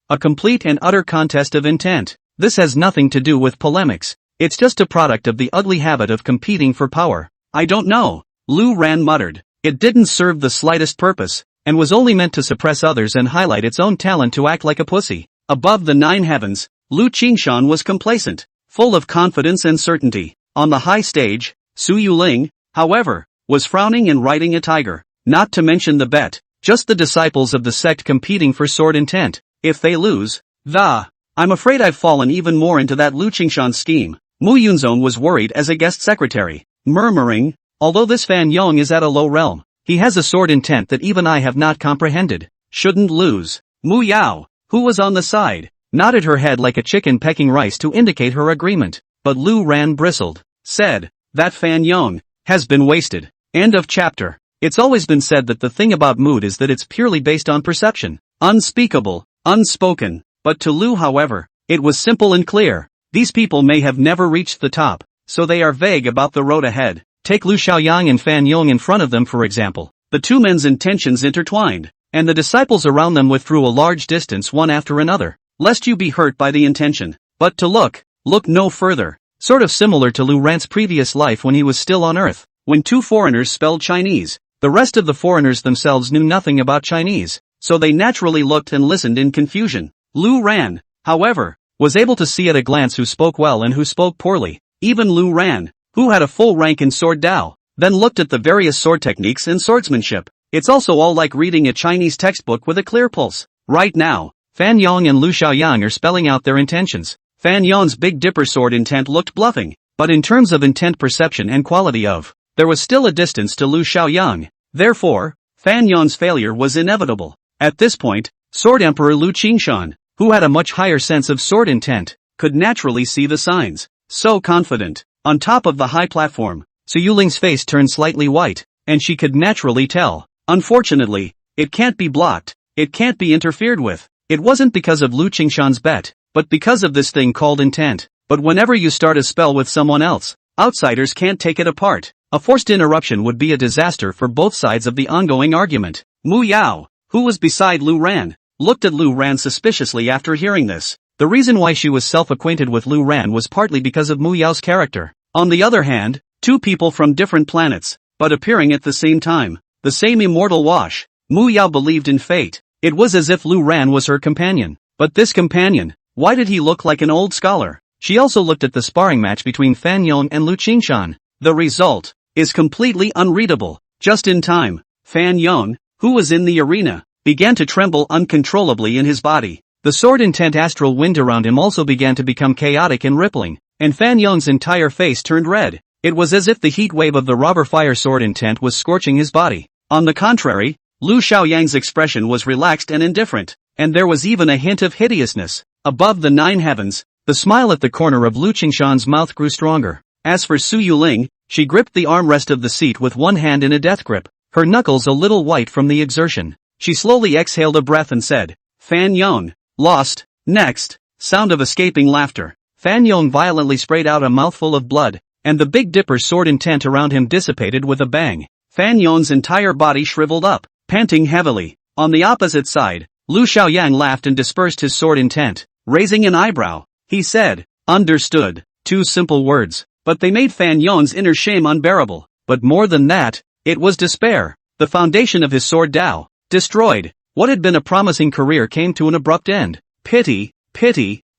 A complete and utter contest of intent. This has nothing to do with polemics. It's just a product of the ugly habit of competing for power. I don't know. Lu Ran muttered. It didn't serve the slightest purpose, and was only meant to suppress others and highlight its own talent to act like a pussy. Above the 9 heavens, Lu Qingshan was complacent, full of confidence and certainty. On the high stage, Su Yuling, however, was frowning and riding a tiger. Not to mention the bet, just the disciples of the sect competing for sword intent. If they lose, I'm afraid I've fallen even more into that Lu Qingshan scheme. Mu Yunzong was worried as a guest secretary, murmuring, although this Fan Yong is at a low realm, he has a sword intent that even I have not comprehended. Shouldn't lose. Mu Yao, who was on the side, nodded her head like a chicken pecking rice to indicate her agreement, but Lu Ran bristled, said, that Fan Yong has been wasted. End of chapter. It's always been said that the thing about mood is that it's purely based on perception. Unspeakable, unspoken, but to Lu, however, it was simple and clear. These people may have never reached the top, so they are vague about the road ahead. Take Lu Xiaoyang and Fan Yong in front of them for example. The two men's intentions intertwined, and the disciples around them withdrew a large distance one after another, lest you be hurt by the intention. But to look no further. Sort of similar to Lu Ran's previous life when he was still on Earth, when two foreigners spelled Chinese. The rest of the foreigners themselves knew nothing about Chinese, so they naturally looked and listened in confusion. Lu Ran, however, was able to see at a glance who spoke well and who spoke poorly. Even Lu Ran, who had a full rank in Sword Dao, then looked at the various sword techniques and swordsmanship. It's also all like reading a Chinese textbook with a clear pulse. Right now, Fan Yong and Lu Xiaoyang are spelling out their intentions. Fan Yong's Big Dipper sword intent looked bluffing, but in terms of intent perception and quality of, there was still a distance to Lu Xiaoyang. Therefore, Fan Yong's failure was inevitable. At this point, Sword Emperor Lu Qingshan, who had a much higher sense of sword intent, could naturally see the signs. So confident, on top of the high platform, Su Yuling's face turned slightly white, and she could naturally tell. Unfortunately, it can't be blocked, it can't be interfered with. It wasn't because of Lu Qingshan's bet, but because of this thing called intent. But whenever you start a spell with someone else, outsiders can't take it apart. A forced interruption would be a disaster for both sides of the ongoing argument. Mu Yao, who was beside Lu Ran, looked at Lu Ran suspiciously after hearing this. The reason why she was self-acquainted with Lu Ran was partly because of Mu Yao's character. On the other hand, two people from different planets, but appearing at the same time, the same immortal wash. Mu Yao believed in fate. It was as if Lu Ran was her companion. But this companion, why did he look like an old scholar? She also looked at the sparring match between Fan Yong and Lu Qingshan. The result is completely unreadable. Just in time, Fan Yong, who was in the arena, began to tremble uncontrollably in his body. The sword intent astral wind around him also began to become chaotic and rippling, and Fan Yong's entire face turned red. It was as if the heat wave of the robber fire sword intent was scorching his body. On the contrary, Lu Xiaoyang's expression was relaxed and indifferent, and there was even a hint of hideousness. Above the nine heavens, the smile at the corner of Lu Qingshan's mouth grew stronger. As for Su Yuling, she gripped the armrest of the seat with one hand in a death grip, her knuckles a little white from the exertion. She slowly exhaled a breath and said, Fan Yong, lost. Next, sound of escaping laughter. Fan Yong violently sprayed out a mouthful of blood, and the Big Dipper's sword intent around him dissipated with a bang. Fan Yong's entire body shriveled up, panting heavily. On the opposite side, Lu Xiaoyang laughed and dispersed his sword intent. Raising an eyebrow, he said, understood. Two simple words, but they made Fan Yong's inner shame unbearable. But more than that, it was despair. The foundation of his sword Dao, destroyed. What had been a promising career came to an abrupt end. Pity,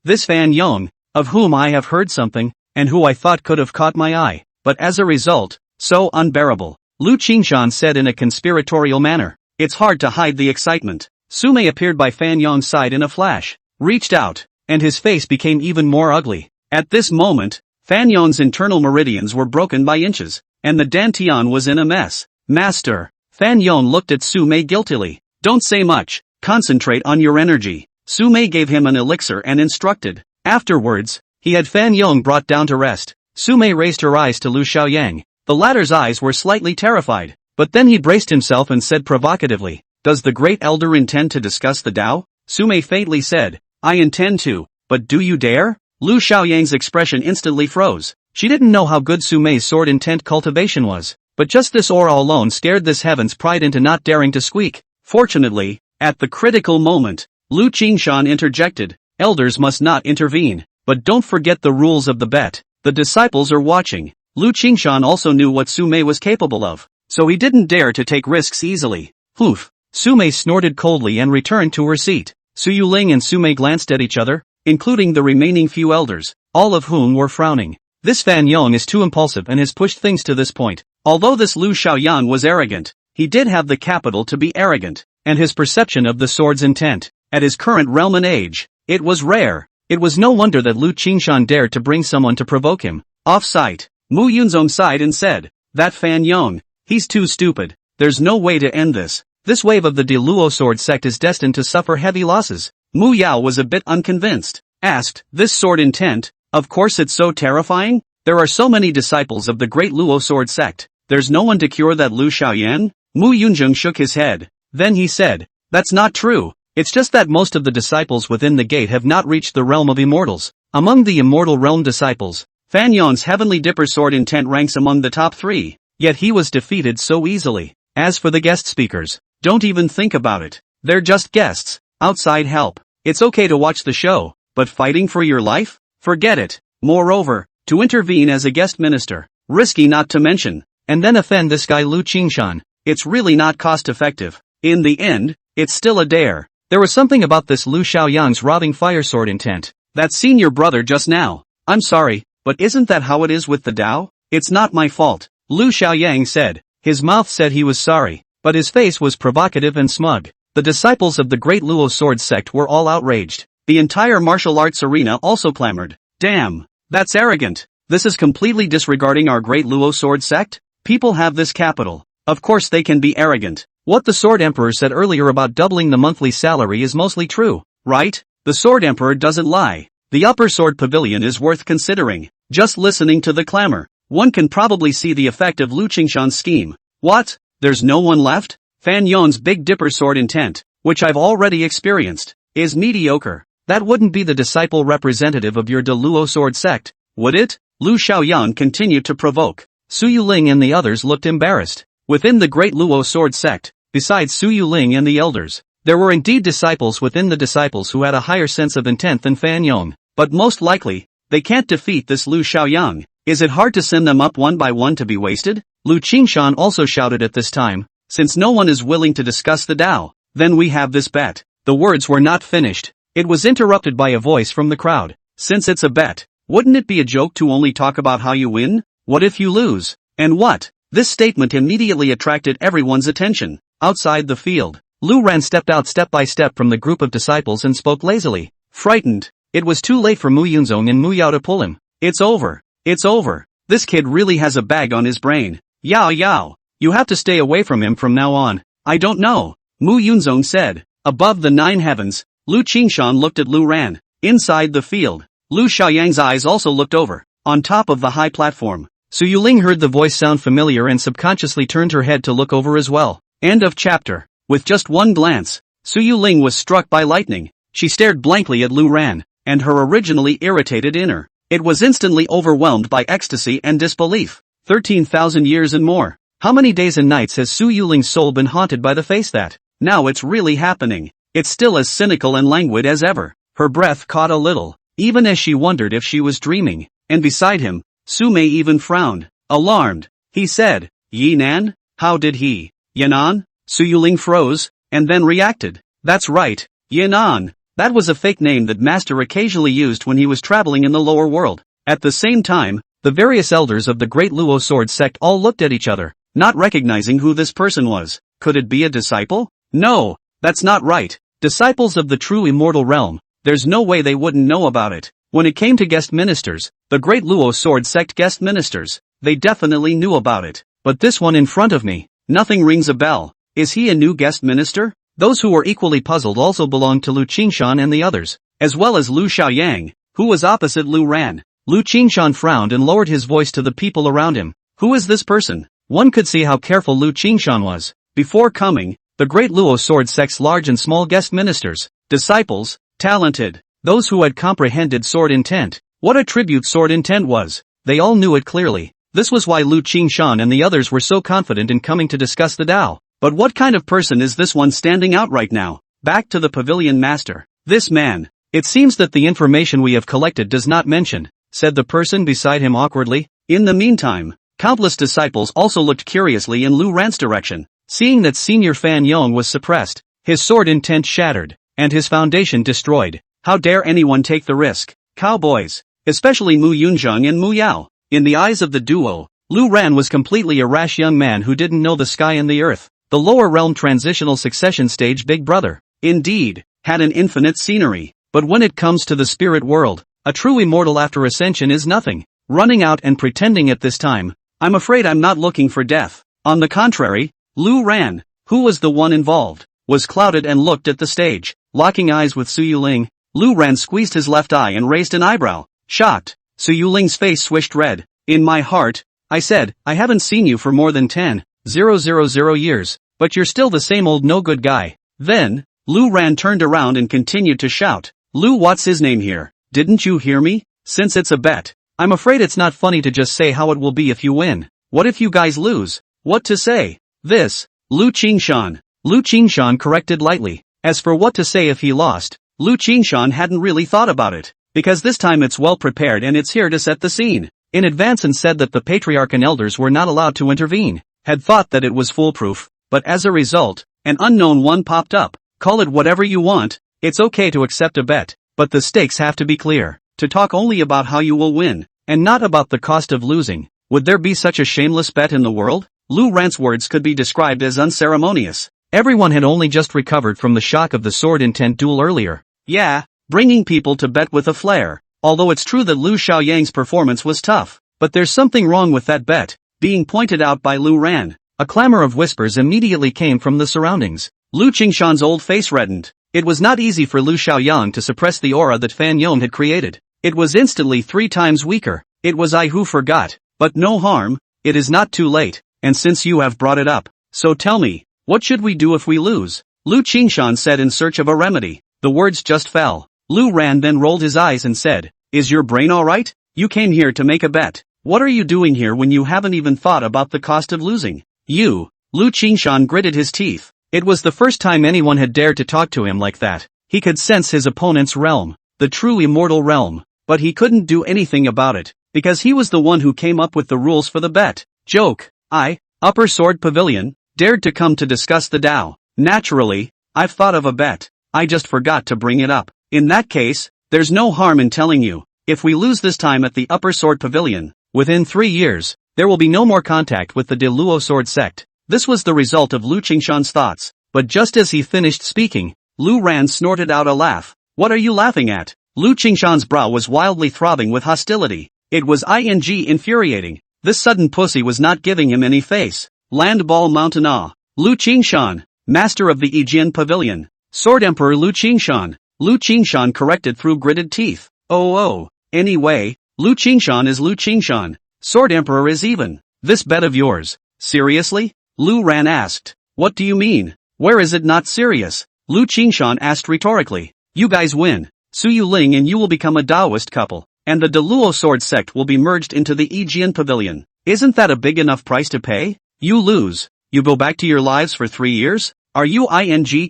this Fan Yong, of whom I have heard something, and who I thought could have caught my eye, but as a result, so unbearable. Lu Qingshan said in a conspiratorial manner. It's hard to hide the excitement. Sumei appeared by Fan Yong's side in a flash, reached out, and his face became even more ugly. At this moment, Fan Yong's internal meridians were broken by inches, and the Dantian was in a mess. Master, Fan Yong looked at Sumei guiltily. Don't say much, concentrate on your energy. Sumei gave him an elixir and instructed. Afterwards, he had Fan Yong brought down to rest. Sumei raised her eyes to Lu Xiaoyang. The latter's eyes were slightly terrified, but then he braced himself and said provocatively, Does the Great Elder intend to discuss the Tao? Sumei faintly said, I intend to, but do you dare? Lu Xiaoyang's expression instantly froze. She didn't know how good Sumei's sword intent cultivation was, but just this aura alone scared this heaven's pride into not daring to squeak. Fortunately, at the critical moment, Lu Qingshan interjected, Elders must not intervene, but don't forget the rules of the bet. The disciples are watching. Lu Qingshan also knew what Sumei was capable of, so he didn't dare to take risks easily. Poof! Sumei snorted coldly and returned to her seat. Su Yuling and Sumei glanced at each other, including the remaining few elders, all of whom were frowning. This Fan Yong is too impulsive and has pushed things to this point. Although this Lu Xiaoyang was arrogant, he did have the capital to be arrogant, and his perception of the sword's intent, at his current realm and age, it was rare. It was no wonder that Lu Qingshan dared to bring someone to provoke him. Off-site, Mu Yunzong sighed and said, That Fan Yong, he's too stupid. There's no way to end this. This wave of the Luo sword sect is destined to suffer heavy losses. Mu Yao was a bit unconvinced. Asked, this sword intent? Of course it's so terrifying. There are so many disciples of the great Luo sword sect. There's no one to cure that Lu Xiaoyan? Mu Yunzheng shook his head. Then he said, that's not true. It's just that most of the disciples within the gate have not reached the realm of immortals. Among the immortal realm disciples, Fan Yong's Heavenly Dipper sword intent ranks among the top 3. Yet he was defeated so easily. As for the guest speakers, don't even think about it. They're just guests. Outside help. It's okay to watch the show, but fighting for your life? Forget it. Moreover, to intervene as a guest minister, risky not to mention, and then offend this guy Lu Qingshan, it's really not cost-effective. In the end, it's still a dare. There was something about this Lu Xiaoyang's robbing fire sword intent. That senior brother just now. I'm sorry, but isn't that how it is with the Dao? It's not my fault, Lu Xiaoyang said. His mouth said he was sorry, but his face was provocative and smug. The disciples of the great Luo sword sect were all outraged. The entire martial arts arena also clamored. Damn, that's arrogant. This is completely disregarding our great Luo sword sect? People have this capital. Of course they can be arrogant. What the Sword Emperor said earlier about doubling the monthly salary is mostly true, right? The Sword Emperor doesn't lie. The Upper Sword Pavilion is worth considering. Just listening to the clamor, one can probably see the effect of Lu Qingshan's scheme. What? There's no one left? Fan Yong's Big Dipper sword intent, which I've already experienced, is mediocre. That wouldn't be the disciple representative of your Luo sword sect, would it? Lu Xiaoyan continued to provoke. Su Yuling and the others looked embarrassed. Within the great Luo sword sect, besides Su Yuling and the elders, there were indeed disciples within the disciples who had a higher sense of intent than Fan Yong, but most likely, they can't defeat this Lu Xiaoyang. Is it hard to send them up one by one to be wasted? Lu Qingshan also shouted at this time, since no one is willing to discuss the Dao, then we have this bet. The words were not finished. It was interrupted by a voice from the crowd. Since it's a bet, wouldn't it be a joke to only talk about how you win? What if you lose? And what? This statement immediately attracted everyone's attention. Outside the field, Lu Ran stepped out step by step from the group of disciples and spoke lazily. Frightened, it was too late for Mu Yunzong and Mu Yao to pull him. It's over. It's over. This kid really has a bag on his brain. Yao Yao, you have to stay away from him from now on. I don't know, Mu Yunzong said. Above the 9 heavens, Lu Qingshan looked at Lu Ran. Inside the field, Lu Xiaoyang's eyes also looked over. On top of the high platform, Su Yuling heard the voice sound familiar and subconsciously turned her head to look over as well. End of chapter. With just one glance, Su Yuling was struck by lightning. She stared blankly at Lu Ran, and her originally irritated inner. It was instantly overwhelmed by ecstasy and disbelief. 13,000 years and more. How many days and nights has Su Yuling's soul been haunted by the face that? Now it's really happening. It's still as cynical and languid as ever. Her breath caught a little, even as she wondered if she was dreaming. And beside him, Su Mei even frowned. Alarmed, he said, Yi Nan? How did he? Yanan? Su Yuling froze, and then reacted. That's right, Yanan. That was a fake name that Master occasionally used when he was traveling in the lower world. At the same time, the various elders of the great Luo sword sect all looked at each other, not recognizing who this person was. Could it be a disciple? No, that's not right. Disciples of the true immortal realm, there's no way they wouldn't know about it. When it came to guest ministers, the great Luo sword sect guest ministers, they definitely knew about it. But this one in front of me, nothing rings a bell. Is he a new guest minister? Those who were equally puzzled also belonged to Lu Qingshan and the others, as well as Lu Xiaoyang, who was opposite Lu Ran. Lu Qingshan frowned and lowered his voice to the people around him. Who is this person? One could see how careful Lu Qingshan was. Before coming, the great Luo sword sect's large and small guest ministers, disciples, talented, those who had comprehended sword intent, what a tribute sword intent was. They all knew it clearly. This was why Lu Qingshan and the others were so confident in coming to discuss the Dao. But what kind of person is this one standing out right now? Back to the pavilion master. This man. It seems that the information we have collected does not mention, said the person beside him awkwardly. In the meantime, countless disciples also looked curiously in Lu Ran's direction. Seeing that Senior Fan Yong was suppressed, his sword intent shattered, and his foundation destroyed. How dare anyone take the risk? Cowboys. Especially Mu Yunzheng and Mu Yao. In the eyes of the duo, Lu Ran was completely a rash young man who didn't know the sky and the earth. The lower realm transitional succession stage big brother, indeed, had an infinite scenery. But when it comes to the spirit world, a true immortal after ascension is nothing. Running out and pretending at this time, I'm afraid I'm not looking for death. On the contrary, Lu Ran, who was the one involved, was clouded and looked at the stage. Locking eyes with Su Yuling, Lu Ran squeezed his left eye and raised an eyebrow. Shocked, Su Yuling's face swished red. In my heart, I said, I haven't seen you for more than 10,000 years, but you're still the same old no-good guy. Then, Lu Ran turned around and continued to shout, Lu, what's his name here? Didn't you hear me? Since it's a bet, I'm afraid it's not funny to just say how it will be if you win. What if you guys lose? What to say? This, Lu Qingshan. Lu Qingshan corrected lightly. As for what to say if he lost, Lu Qingshan hadn't really thought about it, because this time it's well prepared and it's here to set the scene in advance, and said that the patriarch and elders were not allowed to intervene. Had thought that it was foolproof, but as a result, an unknown one popped up. Call it whatever you want, it's okay to accept a bet, but the stakes have to be clear. To talk only about how you will win, and not about the cost of losing. Would there be such a shameless bet in the world? Lu Ran's words could be described as unceremonious. Everyone had only just recovered from the shock of the sword intent duel earlier. Yeah, bringing people to bet with a flair. Although it's true that Lu Xiaoyang's performance was tough, but there's something wrong with that bet, being pointed out by Lu Ran. A clamor of whispers immediately came from the surroundings. Lu Qingshan's old face reddened. It was not easy for Lu Xiaoyang to suppress the aura that Fan Yong had created. It was instantly 3 times weaker. It was I who forgot, but no harm, it is not too late, and since you have brought it up, so tell me, what should we do if we lose? Lu Qingshan said in search of a remedy. The words just fell. Lu Ran then rolled his eyes and said, Is your brain alright? You came here to make a bet. What are you doing here when you haven't even thought about the cost of losing? You, Lu Qingshan gritted his teeth. It was the first time anyone had dared to talk to him like that. He could sense his opponent's realm, the true immortal realm, but he couldn't do anything about it, because he was the one who came up with the rules for the bet. Joke. I, Upper Sword Pavilion, dared to come to discuss the Tao. Naturally, I've thought of a bet. I just forgot to bring it up. In that case, there's no harm in telling you. If we lose this time at the Upper Sword Pavilion, within 3 years, there will be no more contact with the De Luo Sword sect. This was the result of Lu Qingshan's thoughts, but just as he finished speaking, Lu Ran snorted out a laugh. What are you laughing at? Lu Qingshan's brow was wildly throbbing with hostility. It was infuriating. This sudden pussy was not giving him any face. Land Ball Mountain Ah. Lu Qingshan, master of the Aegean Pavilion. Sword Emperor Lu Qingshan. Lu Qingshan corrected through gritted teeth. Oh, anyway, Lu Qingshan is Lu Qingshan. Sword Emperor is even. This bet of yours. Seriously? Lu Ran asked. What do you mean? Where is it not serious? Lu Qingshan asked rhetorically. You guys win. Su Yuling and you will become a Taoist couple, and the De Luo Sword sect will be merged into the Aegean Pavilion. Isn't that a big enough price to pay? You lose. You go back to your lives for 3 years? Are you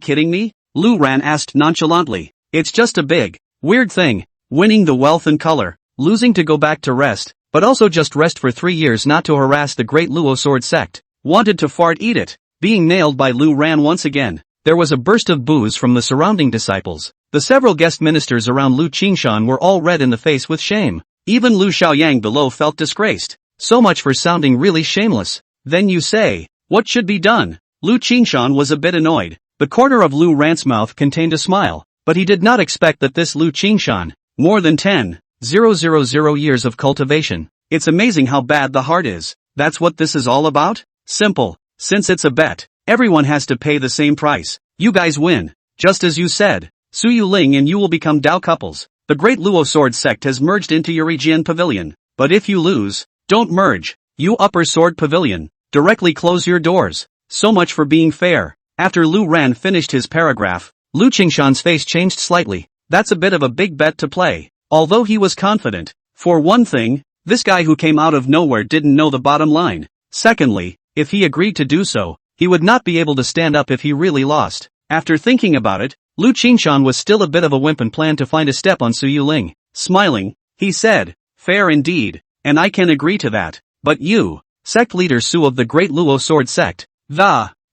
kidding me? Lu Ran asked nonchalantly. It's just a big, weird thing. Winning the wealth and color, losing to go back to rest, but also just rest for 3 years not to harass the great Luo Sword sect. Wanted to fart eat it. Being nailed by Lu Ran once again. There was a burst of boos from the surrounding disciples. The several guest ministers around Lu Qingshan were all red in the face with shame. Even Lu Xiaoyang below felt disgraced. So much for sounding really shameless. Then you say, what should be done? Lu Qingshan was a bit annoyed. The corner of Lu Ran's mouth contained a smile, but he did not expect that this Lu Qingshan, more than 10,000 years of cultivation. It's amazing how bad the heart is. That's what this is all about? Simple. Since it's a bet, everyone has to pay the same price. You guys win. Just as you said. Su Yuling and you will become Dao couples. The great Luo Sword sect has merged into your Aegean Pavilion. But if you lose, don't merge. You Upper Sword Pavilion, directly close your doors. So much for being fair. After Lu Ran finished his paragraph, Lu Qingshan's face changed slightly. That's a bit of a big bet to play. Although he was confident. For one thing, this guy who came out of nowhere didn't know the bottom line. Secondly, if he agreed to do so, he would not be able to stand up if he really lost. After thinking about it, Lu Qingshan was still a bit of a wimp and planned to find a step on Su Yuling. Smiling, he said, fair indeed, and I can agree to that. But you, sect leader Su of the great Luo Sword sect,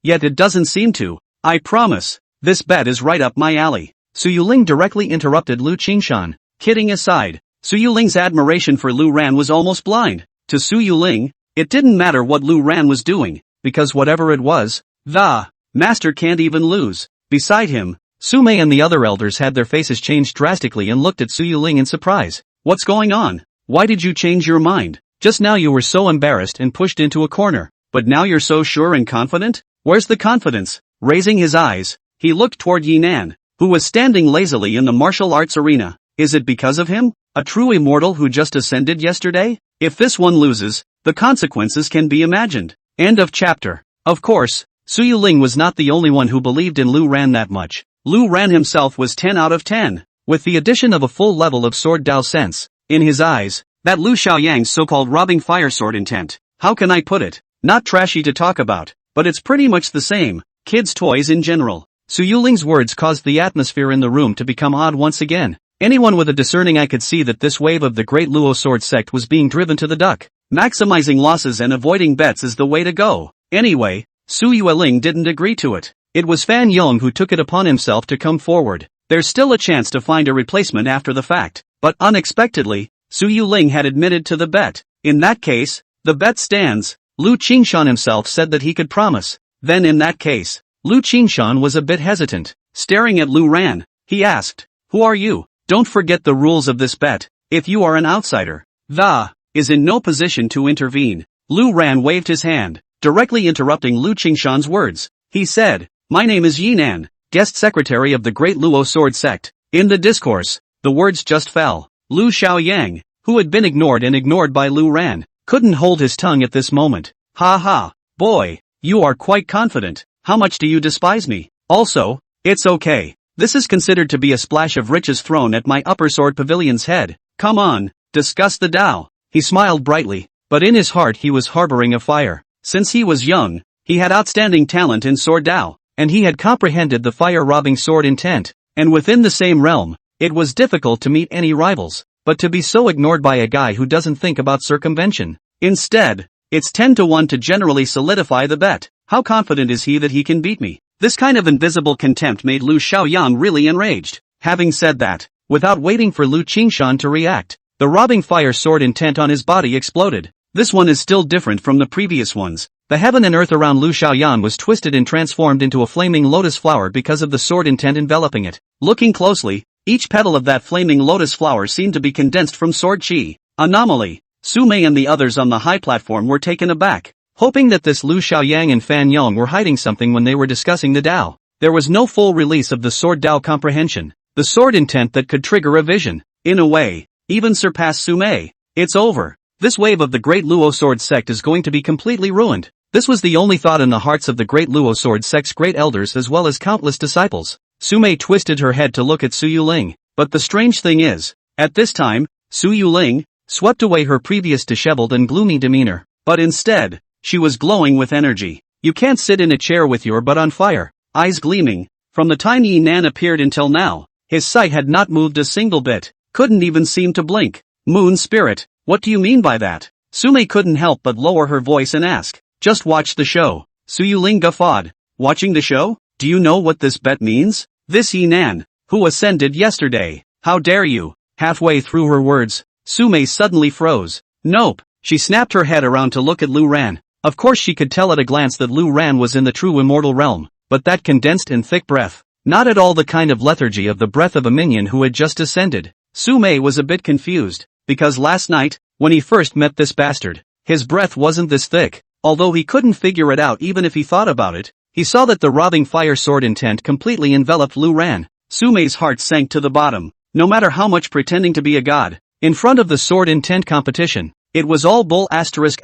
yet it doesn't seem to. I promise, this bet is right up my alley. Su Yuling directly interrupted Lu Qingshan. Kidding aside, Su Yuling's admiration for Lu Ran was almost blind. To Su Yuling, it didn't matter what Lu Ran was doing, because whatever it was, the master can't even lose. Beside him, Su Mei and the other elders had their faces changed drastically and looked at Su Yuling in surprise. What's going on? Why did you change your mind? Just now you were so embarrassed and pushed into a corner, but now you're so sure and confident? Where's the confidence? Raising his eyes, he looked toward Yinan, who was standing lazily in the martial arts arena. Is it because of him? A true immortal who just ascended yesterday? If this one loses, the consequences can be imagined. End of chapter. Of course, Su Yuling was not the only one who believed in Lu Ran that much. Lu Ran himself was 10 out of 10. With the addition of a full level of sword Dao sense, in his eyes, that Lu Xiaoyang's so-called robbing fire sword intent, how can I put it? Not trashy to talk about, but it's pretty much the same. Kids' toys in general. Su Yuling's words caused the atmosphere in the room to become odd once again. Anyone with a discerning eye could see that this wave of the Great Luo Sword sect was being driven to the duck. Maximizing losses and avoiding bets is the way to go. Anyway, Su Yuling didn't agree to it. It was Fan Yong who took it upon himself to come forward. There's still a chance to find a replacement after the fact. But unexpectedly, Su Yuling had admitted to the bet. In that case, the bet stands. Lu Qingshan himself said that he could promise. Then in that case, Lu Qingshan was a bit hesitant. Staring at Lu Ran, he asked, "Who are you? Don't forget the rules of this bet. If you are an outsider, the is in no position to intervene." Lu Ran waved his hand, directly interrupting Lu Qingshan's words. He said, "My name is Yinan, guest secretary of the Great Luo Sword sect." In the discourse, the words just fell. Lu Xiaoyang, who had been ignored by Lu Ran, couldn't hold his tongue at this moment. "Ha ha, boy, you are quite confident. How much do you despise me? Also, it's okay. This is considered to be a splash of riches thrown at my upper sword pavilion's head. Come on, discuss the Tao." He smiled brightly, but in his heart he was harboring a fire. Since he was young, he had outstanding talent in sword Tao, and he had comprehended the fire-robbing sword intent, and within the same realm, it was difficult to meet any rivals, but to be so ignored by a guy who doesn't think about circumvention. Instead, it's 10 to 1 to generally solidify the bet. How confident is he that he can beat me? This kind of invisible contempt made Lu Xiaoyang really enraged. Having said that, without waiting for Lu Qingshan to react, the robbing fire sword intent on his body exploded. This one is still different from the previous ones. The heaven and earth around Lu Xiaoyan was twisted and transformed into a flaming lotus flower because of the sword intent enveloping it. Looking closely, each petal of that flaming lotus flower seemed to be condensed from sword chi. Anomaly. Su Mei and the others on the high platform were taken aback, hoping that this Lu Xiaoyang and Fan Yong were hiding something when they were discussing the Dao. There was no full release of the sword Dao comprehension, the sword intent that could trigger a vision. In a way, even surpass Su Mei. It's over. This wave of the Great Luo Sword sect is going to be completely ruined. This was the only thought in the hearts of the Great Luo Sword sect's great elders as well as countless disciples. Su Mei twisted her head to look at Su Yuling, but the strange thing is, at this time, Su Yuling swept away her previous disheveled and gloomy demeanor, but instead, she was glowing with energy. You can't sit in a chair with your butt on fire, eyes gleaming. From the time Yinan appeared until now, his sight had not moved a single bit, couldn't even seem to blink. Moon spirit, what do you mean by that? Su Mei couldn't help but lower her voice and ask. Just watch the show. Su Yuling guffawed. Watching the show? Do you know what this bet means? This Yinan, who ascended yesterday. How dare you? Halfway through her words, Su Mei suddenly froze. Nope. She snapped her head around to look at Lu Ran. Of course she could tell at a glance that Lu Ran was in the true immortal realm, but that condensed and thick breath, not at all the kind of lethargy of the breath of a minion who had just ascended. Su Mei was a bit confused, because last night, when he first met this bastard, his breath wasn't this thick. Although he couldn't figure it out even if he thought about it, he saw that the robbing fire sword intent completely enveloped Lu Ran. Su Mei's heart sank to the bottom. No matter how much pretending to be a god, in front of the sword intent competition, it was all bull asterisk.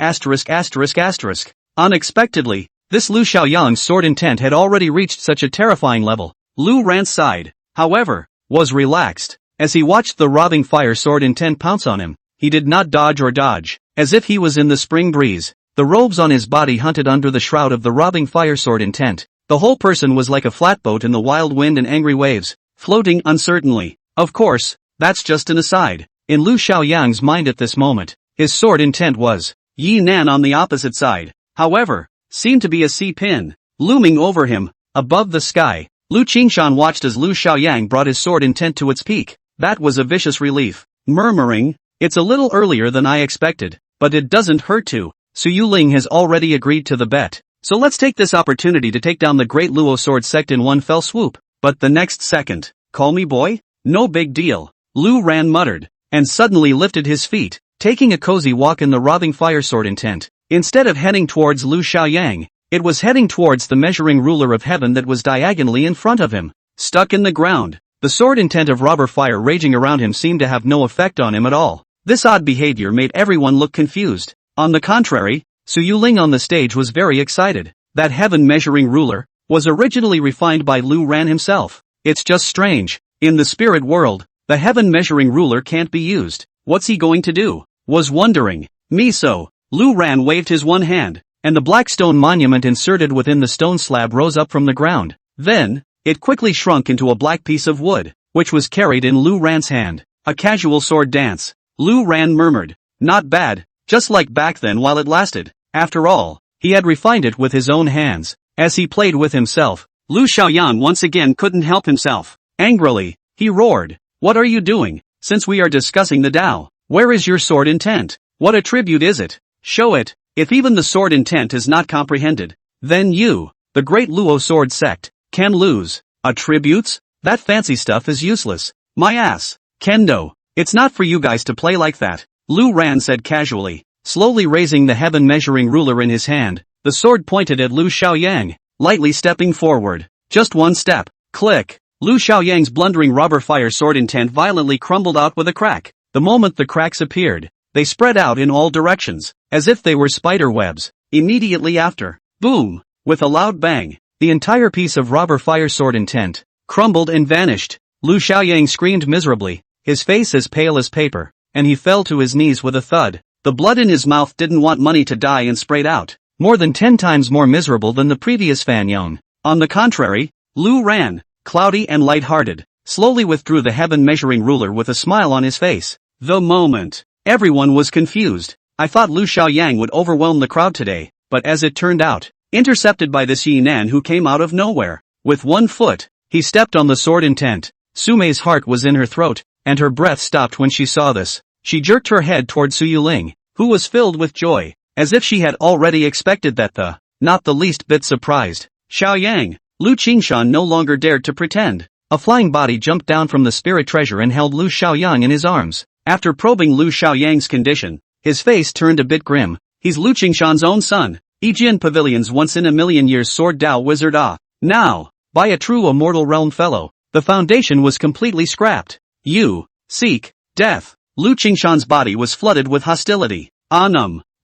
Unexpectedly, this Lu Xiaoyang's sword intent had already reached such a terrifying level. Lu Ran's side, however, was relaxed. As he watched the robbing fire sword intent pounce on him, he did not dodge or dodge, as if he was in the spring breeze. The robes on his body hunted under the shroud of the robbing fire sword intent. The whole person was like a flatboat in the wild wind and angry waves, floating uncertainly. Of course, that's just an aside. In Lu Xiaoyang's mind at this moment, his sword intent was. Yinan on the opposite side, however, seemed to be a sea pin, looming over him, above the sky. Lu Qingshan watched as Lu Xiaoyang brought his sword intent to its peak. That was a vicious relief. Murmuring, it's a little earlier than I expected, but it doesn't hurt to. Su Yuling has already agreed to the bet, so let's take this opportunity to take down the Great Luo Sword sect in one fell swoop. But the next second, call me boy? No big deal, Lu Ran muttered, and suddenly lifted his feet, taking a cozy walk in the robbing fire sword intent. Instead of heading towards Lu Xiaoyang, it was heading towards the measuring ruler of heaven that was diagonally in front of him. Stuck in the ground, the sword intent of robber fire raging around him seemed to have no effect on him at all. This odd behavior made everyone look confused. On the contrary, Su Yuling on the stage was very excited. That heaven measuring ruler was originally refined by Lu Ran himself. It's just strange. In the spirit world, the heaven measuring ruler can't be used. What's he going to do? Was wondering. Miso. Lu Ran waved his one hand, and the black stone monument inserted within the stone slab rose up from the ground. Then, it quickly shrunk into a black piece of wood, which was carried in Lu Ran's hand. A casual sword dance. Lu Ran murmured. Not bad, just like back then while it lasted. After all, he had refined it with his own hands. As he played with himself, Lu Xiaoyan once again couldn't help himself. Angrily, he roared. What are you doing? Since we are discussing the Tao, where is your sword intent? What attribute is it? Show it. If even the sword intent is not comprehended, then you, the great Luo sword sect, can lose. Attributes? That fancy stuff is useless. My ass. Kendo. It's not for you guys to play like that. Lu Ran said casually, slowly raising the heaven measuring ruler in his hand. The sword pointed at Lu Xiaoyang, lightly stepping forward. Just one step. Click. Lu Xiaoyang's blundering robber fire sword intent violently crumbled out with a crack. The moment the cracks appeared, they spread out in all directions, as if they were spider webs. Immediately after, boom, with a loud bang, the entire piece of robber fire sword intent crumbled and vanished. Lu Xiaoyang screamed miserably, his face as pale as paper, and he fell to his knees with a thud. The blood in his mouth didn't want money to die and sprayed out, more than 10 times more miserable than the previous Fan Yong. On the contrary, Lu Ran, cloudy and light-hearted, slowly withdrew the heaven measuring ruler with a smile on his face. The moment. Everyone was confused. I thought Lu Xiaoyang would overwhelm the crowd today, but as it turned out, intercepted by this Yinan who came out of nowhere. With one foot, he stepped on the sword intent. Sumei's heart was in her throat, and her breath stopped when she saw this. She jerked her head toward Su Yuling, who was filled with joy, as if she had already expected that not the least bit surprised. Xiaoyang. Lu Qingshan no longer dared to pretend. A flying body jumped down from the spirit treasure and held Lu Xiaoyang in his arms. After probing Lu Xiaoyang's condition, his face turned a bit grim. He's Lu Qingshan's own son, Yijian Pavilion's once-in-a-million-years sword Dao wizard Now, by a true immortal realm fellow, the foundation was completely scrapped. You, seek, death. Lu Qingshan's body was flooded with hostility.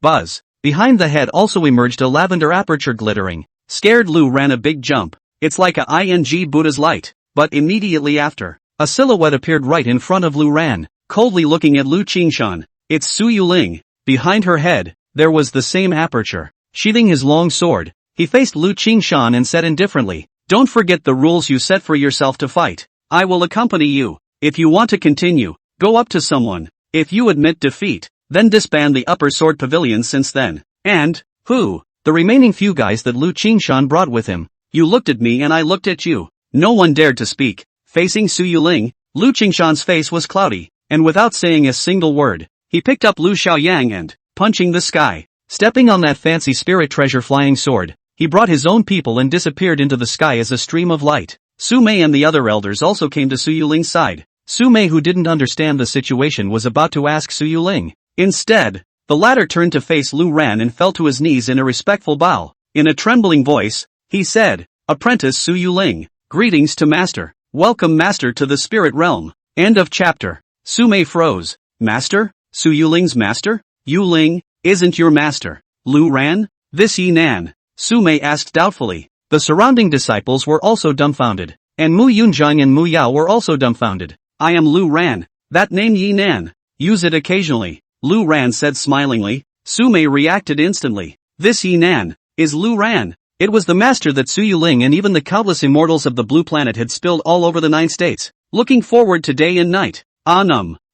Buzz. Behind the head also emerged a lavender aperture glittering. Scared Lu ran a big jump. It's like a ing Buddha's light. But immediately after, a silhouette appeared right in front of Lu Ran, coldly looking at Lu Qingshan. It's Su Yuling. Behind her head, there was the same aperture. Sheathing his long sword, he faced Lu Qingshan and said indifferently, don't forget the rules you set for yourself to fight. I will accompany you. If you want to continue, go up to someone. If you admit defeat, then disband the upper sword pavilion since then. And, who? The remaining few guys that Lu Qingshan brought with him. You looked at me and I looked at you. No one dared to speak. Facing Su Yuling, Lu Qingshan's face was cloudy, and without saying a single word, he picked up Lu Xiaoyang and, punching the sky, stepping on that fancy spirit treasure flying sword, he brought his own people and disappeared into the sky as a stream of light. Su Mei and the other elders also came to Su Yuling's side. Su Mei, who didn't understand the situation, was about to ask Su Yuling. Instead, the latter turned to face Lu Ran and fell to his knees in a respectful bow. In a trembling voice, he said, Apprentice Su Yuling, greetings to Master. Welcome Master to the spirit realm. End of chapter. Su Mei froze. Master? Su Yuling's master? Yuling, isn't your master Lu Ran? This Yinan? Su Mei asked doubtfully. The surrounding disciples were also dumbfounded, and Mu Yunzhang and Mu Yao were also dumbfounded. I am Lu Ran. That name Yinan. Use it occasionally, Lu Ran said smilingly. Su Mei reacted instantly. This Yinan is Lu Ran. It was the master that Su Yuling and even the countless immortals of the blue planet had spilled all over the 9 states, looking forward to day and night.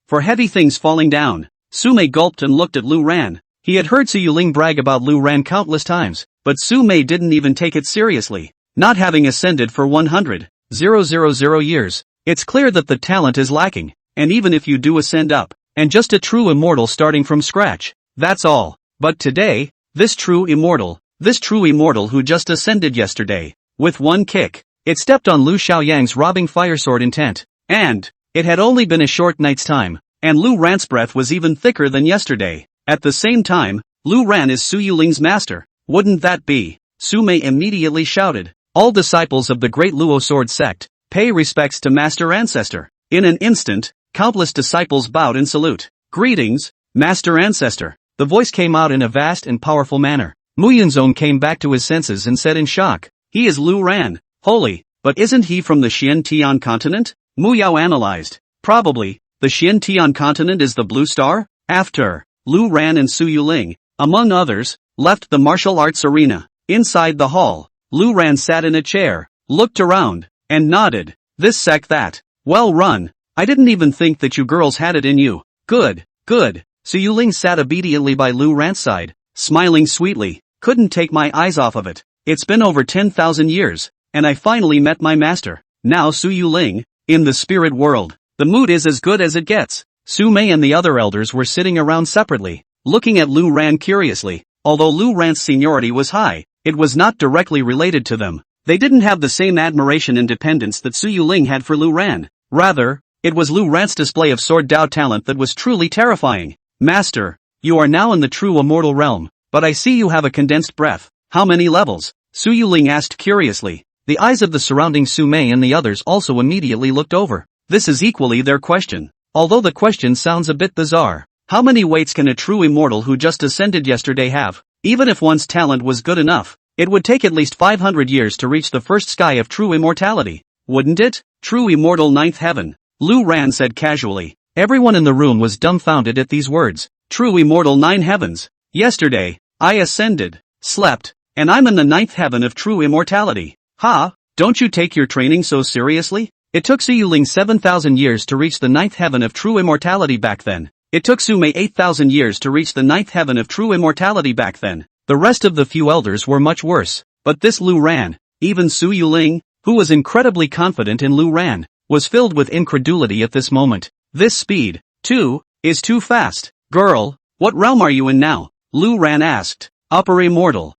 For heavy things falling down. Su Mei gulped and looked at Lu Ran. He had heard Su Yuling brag about Lu Ran countless times, but Su Mei didn't even take it seriously. Not having ascended for 100,000 years, it's clear that the talent is lacking, and even if you do ascend up, and just a true immortal starting from scratch, that's all. But today, this true immortal who just ascended yesterday, with one kick, it stepped on Lu Xiaoyang's robbing fire sword intent, and it had only been a short night's time, And Lu Ran's breath was even thicker than yesterday. At the same time, Lu Ran is Su Yuling's master. Wouldn't that be? Su Mei immediately shouted. All disciples of the Great Luo Sword sect, pay respects to Master Ancestor. In an instant, countless disciples bowed in salute. Greetings, Master Ancestor. The voice came out in a vast and powerful manner. Mu Yunzong came back to his senses and said in shock, he is Lu Ran. Holy, but isn't he from the Xian Tian continent? Mu Yao analyzed. Probably, the Xian Tian continent is the Blue Star? After, Lu Ran and Su Yuling, among others, left the martial arts arena. Inside the hall, Lu Ran sat in a chair, looked around, and nodded. This sect that. Well run. I didn't even think that you girls had it in you. Good, good. Su Yuling sat obediently by Lu Ran's side, smiling sweetly. Couldn't take my eyes off of it. It's been over 10,000 years, and I finally met my master. Now Su Yuling, in the spirit world, the mood is as good as it gets. Su Mei and the other elders were sitting around separately, looking at Lu Ran curiously. Although Lu Ran's seniority was high, it was not directly related to them. They didn't have the same admiration and dependence that Su Yuling had for Lu Ran. Rather, it was Lu Ran's display of sword Dao talent that was truly terrifying. Master, you are now in the true immortal realm, but I see you have a condensed breath. How many levels? Su Yuling asked curiously. The eyes of the surrounding Su Mei and the others also immediately looked over. This is equally their question. Although the question sounds a bit bizarre. How many weights can a true immortal who just ascended yesterday have? Even if one's talent was good enough, it would take at least 500 years to reach the first sky of true immortality. Wouldn't it? True immortal ninth heaven. Lu Ran said casually. Everyone in the room was dumbfounded at these words. True immortal nine heavens. Yesterday, I ascended, slept, and I'm in the ninth heaven of true immortality. Ha, don't you take your training so seriously? It took Su Yuling 7,000 years to reach the ninth heaven of true immortality back then. It took Su Mei 8,000 years to reach the ninth heaven of true immortality back then. The rest of the few elders were much worse. But this Lu Ran, even Su Yuling, who was incredibly confident in Lu Ran, was filled with incredulity at this moment. This speed, too, is too fast. Girl, what realm are you in now? Lu Ran asked. Upper immortal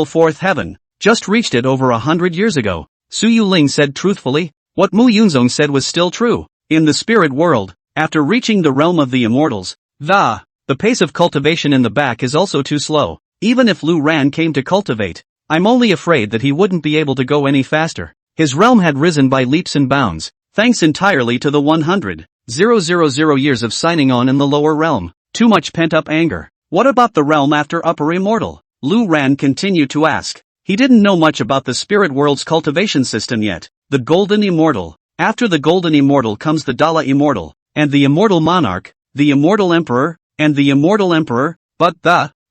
fourth heaven. Just reached it over 100 years ago. Su Yuling said truthfully. What Mu Yunzong said was still true. In the spirit world, after reaching the realm of the immortals, the pace of cultivation in the back is also too slow. Even if Lu Ran came to cultivate, I'm only afraid that he wouldn't be able to go any faster. His realm had risen by leaps and bounds, thanks entirely to the 100,000 years of signing on in the lower realm. Too much pent-up anger. What about the realm after upper immortal? Lu Ran continued to ask. He didn't know much about the spirit world's cultivation system yet. The golden immortal. After the golden immortal comes the Dala immortal, and the immortal monarch, the immortal emperor, and the immortal emperor, but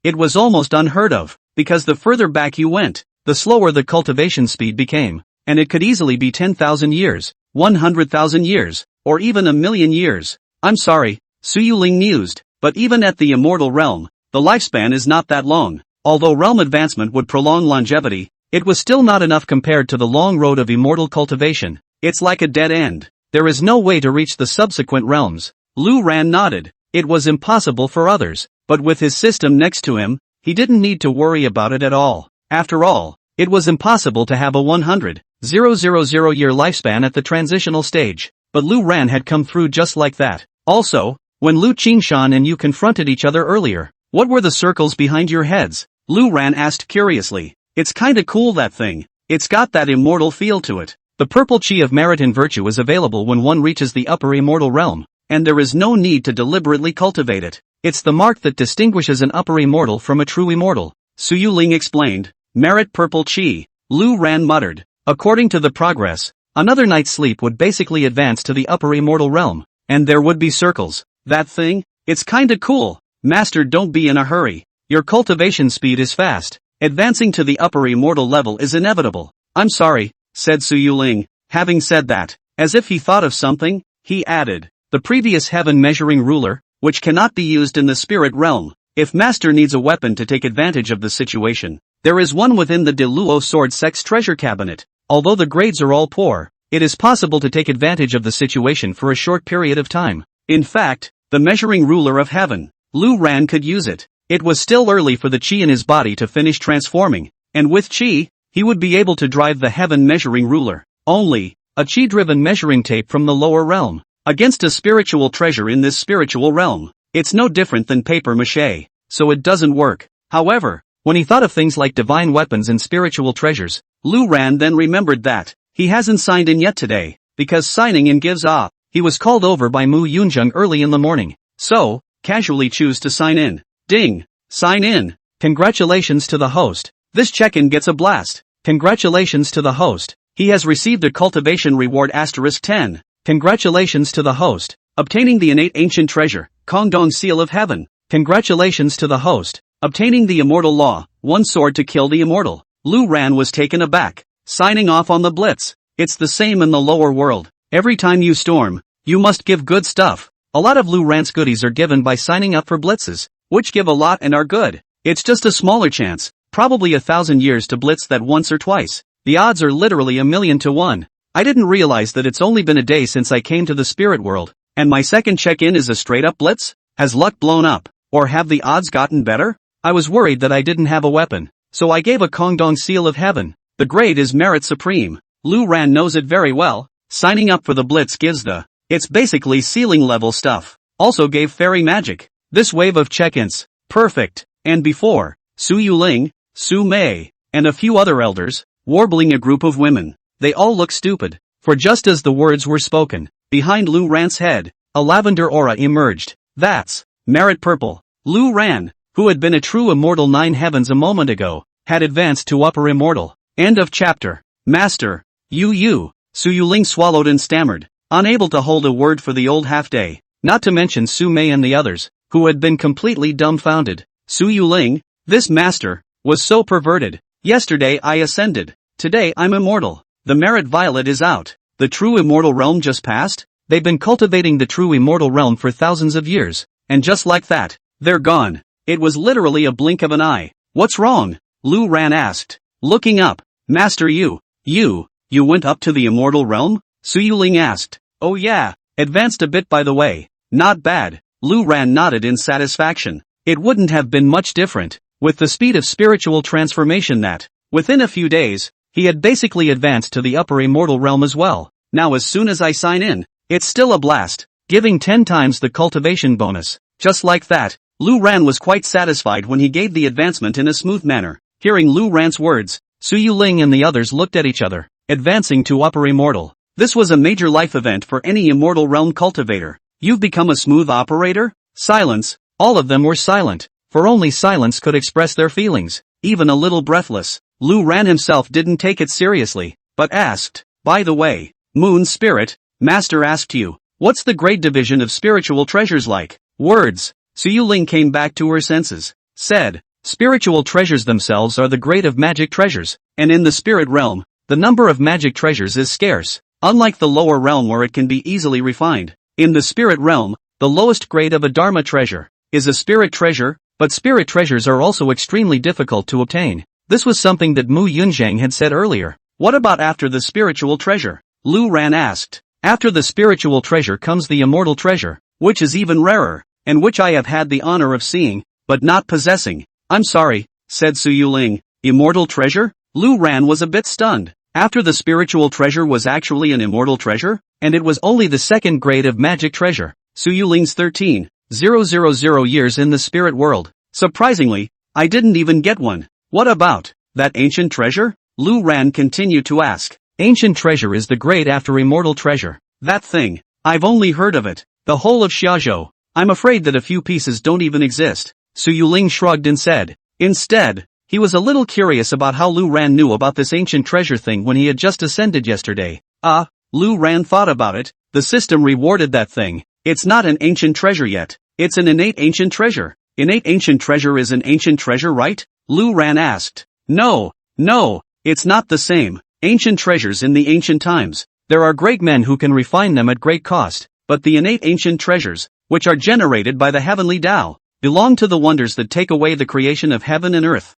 it was almost unheard of, because the further back you went, the slower the cultivation speed became, and it could easily be 10,000 years, 100,000 years, or even 1,000,000 years. I'm sorry, Su Yuling mused, but even at the immortal realm, the lifespan is not that long. Although realm advancement would prolong longevity, it was still not enough compared to the long road of immortal cultivation. It's like a dead end. There is no way to reach the subsequent realms. Lu Ran nodded. It was impossible for others, but with his system next to him, he didn't need to worry about it at all. After all, it was impossible to have a 100,000 year lifespan at the transitional stage. But Lu Ran had come through just like that. Also, when Lu Qingshan and you confronted each other earlier, what were the circles behind your heads? Lu Ran asked curiously. It's kinda cool, that thing. It's got that immortal feel to it. The purple chi of merit and virtue is available when one reaches the upper immortal realm, and there is no need to deliberately cultivate it. It's the mark that distinguishes an upper immortal from a true immortal. Su Yuling explained. Merit purple chi. Lu Ran muttered. According to the progress, another night's sleep would basically advance to the upper immortal realm, and there would be circles. That thing? It's kinda cool. Master, don't be in a hurry. Your cultivation speed is fast. Advancing to the upper immortal level is inevitable. I'm sorry, said Su Yuling. Having said that, as if he thought of something, he added, the previous heaven measuring ruler, which cannot be used in the spirit realm. If Master needs a weapon to take advantage of the situation, there is one within the De Luo Sword Sect's treasure cabinet. Although the grades are all poor, it is possible to take advantage of the situation for a short period of time. In fact, the measuring ruler of heaven, Lu Ran could use it. It was still early for the chi in his body to finish transforming, and with chi, he would be able to drive the heaven measuring ruler. Only, a chi-driven measuring tape from the lower realm. against a spiritual treasure in this spiritual realm. It's no different than paper mache, so it doesn't work. However, when he thought of things like divine weapons and spiritual treasures, Lu Ran then remembered that he hasn't signed in yet today, because signing in gives up. He was called over by Mu Yunjung early in the morning, so casually choose to sign in. Ding! Sign in! Congratulations to the host. This check-in gets a blast. Congratulations to the host. He has received a cultivation reward *10. Congratulations to the host. Obtaining the innate ancient treasure, Kongdong Seal of Heaven. Congratulations to the host. Obtaining the immortal law, one sword to kill the immortal. Lu Ran was taken aback. Signing off on the blitz. It's the same in the lower world. Every time you storm, you must give good stuff. A lot of Lu Ran's goodies are given by signing up for blitzes, which give a lot and are good. It's just a smaller chance, probably 1,000 years to blitz that once or twice. The odds are literally 1,000,000 to 1. I didn't realize that it's only been a day since I came to the spirit world, and my second check-in is a straight-up blitz? Has luck blown up? Or have the odds gotten better? I was worried that I didn't have a weapon, so I gave a Kongdong Seal of Heaven. The grade is Merit Supreme. Lu Ran knows it very well. Signing up for the blitz gives it's basically ceiling level stuff. Also gave fairy magic. This wave of check-ins, perfect. And before, Su Yuling, Su Mei, and a few other elders, warbling a group of women. They all look stupid, for just as the words were spoken, behind Lu Ran's head, a lavender aura emerged. That's Merit Purple. Lu Ran, who had been a true immortal 9 heavens a moment ago, had advanced to upper immortal. End of chapter. Master, you. Su Yuling swallowed and stammered, unable to hold a word for the old half-day, not to mention Su Mei and the others, who had been completely dumbfounded. Su Yuling, this master, was so perverted. Yesterday I ascended. Today I'm immortal. The merit violet is out. The true immortal realm just passed? They've been cultivating the true immortal realm for thousands of years, and just like that, they're gone. It was literally a blink of an eye. What's wrong? Lu Ran asked. Looking up. Master you went up to the immortal realm? Su Yuling asked. Oh yeah, advanced a bit by the way. Not bad. Lu Ran nodded in satisfaction. It wouldn't have been much different, with the speed of spiritual transformation that, within a few days, he had basically advanced to the upper immortal realm as well. Now as soon as I sign in, it's still a blast, giving 10 times the cultivation bonus. Just like that, Lu Ran was quite satisfied when he gave the advancement in a smooth manner. Hearing Lu Ran's words, Su Yuling and the others looked at each other, advancing to upper immortal. This was a major life event for any immortal realm cultivator. You've become a smooth operator? Silence. All of them were silent, for only silence could express their feelings, even a little breathless. Lu Ran himself didn't take it seriously, but asked, by the way, Moon Spirit, Master asked you, what's the grade division of spiritual treasures like? Words. Su Yuling came back to her senses, said, spiritual treasures themselves are the grade of magic treasures, and in the spirit realm, the number of magic treasures is scarce, unlike the lower realm where it can be easily refined. In the spirit realm, the lowest grade of a Dharma treasure is a spirit treasure, but spirit treasures are also extremely difficult to obtain. This was something that Mu Yunzhang had said earlier. What about after the spiritual treasure? Lu Ran asked. After the spiritual treasure comes the immortal treasure, which is even rarer, and which I have had the honor of seeing, but not possessing. I'm sorry, said Su Yuling. Immortal treasure? Lu Ran was a bit stunned. After the spiritual treasure was actually an immortal treasure, and it was only the second grade of magic treasure. Su Yuling's 13,000 years in the spirit world. Surprisingly, I didn't even get one. What about that ancient treasure? Lu Ran continued to ask. Ancient treasure is the grade after immortal treasure. That thing, I've only heard of it. The whole of Xiazhou. I'm afraid that a few pieces don't even exist. Su Yuling shrugged and said. Instead, he was a little curious about how Lu Ran knew about this ancient treasure thing when he had just ascended yesterday. Lu Ran thought about it. The system rewarded that thing. It's not an ancient treasure yet. It's an innate ancient treasure. Innate ancient treasure is an ancient treasure, right? Lu Ran asked. No, it's not the same. Ancient treasures in the ancient times. There are great men who can refine them at great cost, but the innate ancient treasures, which are generated by the heavenly Tao, belong to the wonders that take away the creation of heaven and earth.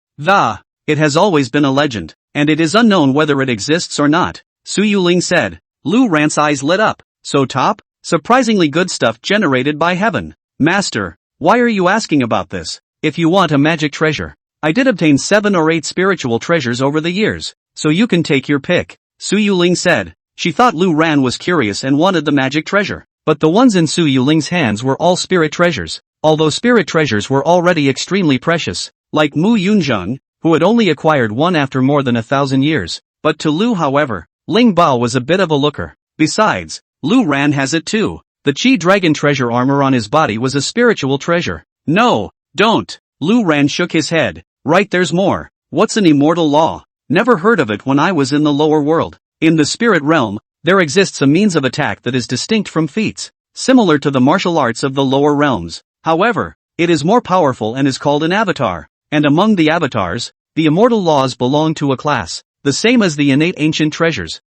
It has always been a legend, and it is unknown whether it exists or not. Su Yuling said. Lu Ran's eyes lit up. So top? Surprisingly good stuff generated by heaven. Master, why are you asking about this? If you want a magic treasure, I did obtain 7 or 8 spiritual treasures over the years, so you can take your pick. Su Yuling said. She thought Lu Ran was curious and wanted the magic treasure. but the ones in Su Yuling's hands were all spirit treasures, although spirit treasures were already extremely precious, like Mu Yunzheng, who had only acquired one after more than 1,000 years. But to Lu, however, Ling Bao was a bit of a looker. Besides, Lu Ran has it too. The Chi Dragon treasure armor on his body was a spiritual treasure. No, don't. Lu Ran shook his head. Right, there's more. What's an immortal law? Never heard of it when I was in the lower world. In the spirit realm, there exists a means of attack that is distinct from feats, similar to the martial arts of the lower realms. However, it is more powerful and is called an avatar. And among the avatars, the immortal laws belong to a class, the same as the innate ancient treasures.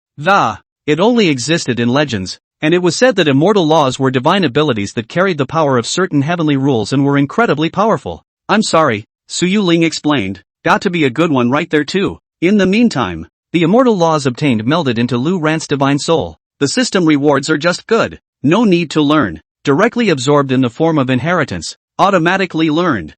It only existed in legends, and it was said that immortal laws were divine abilities that carried the power of certain heavenly rules and were incredibly powerful. I'm sorry, Su Yuling explained. Got to be a good one right there too. In the meantime, the immortal laws obtained melded into Lu Ran's divine soul. The system rewards are just good. No need to learn. Directly absorbed in the form of inheritance. Automatically learned.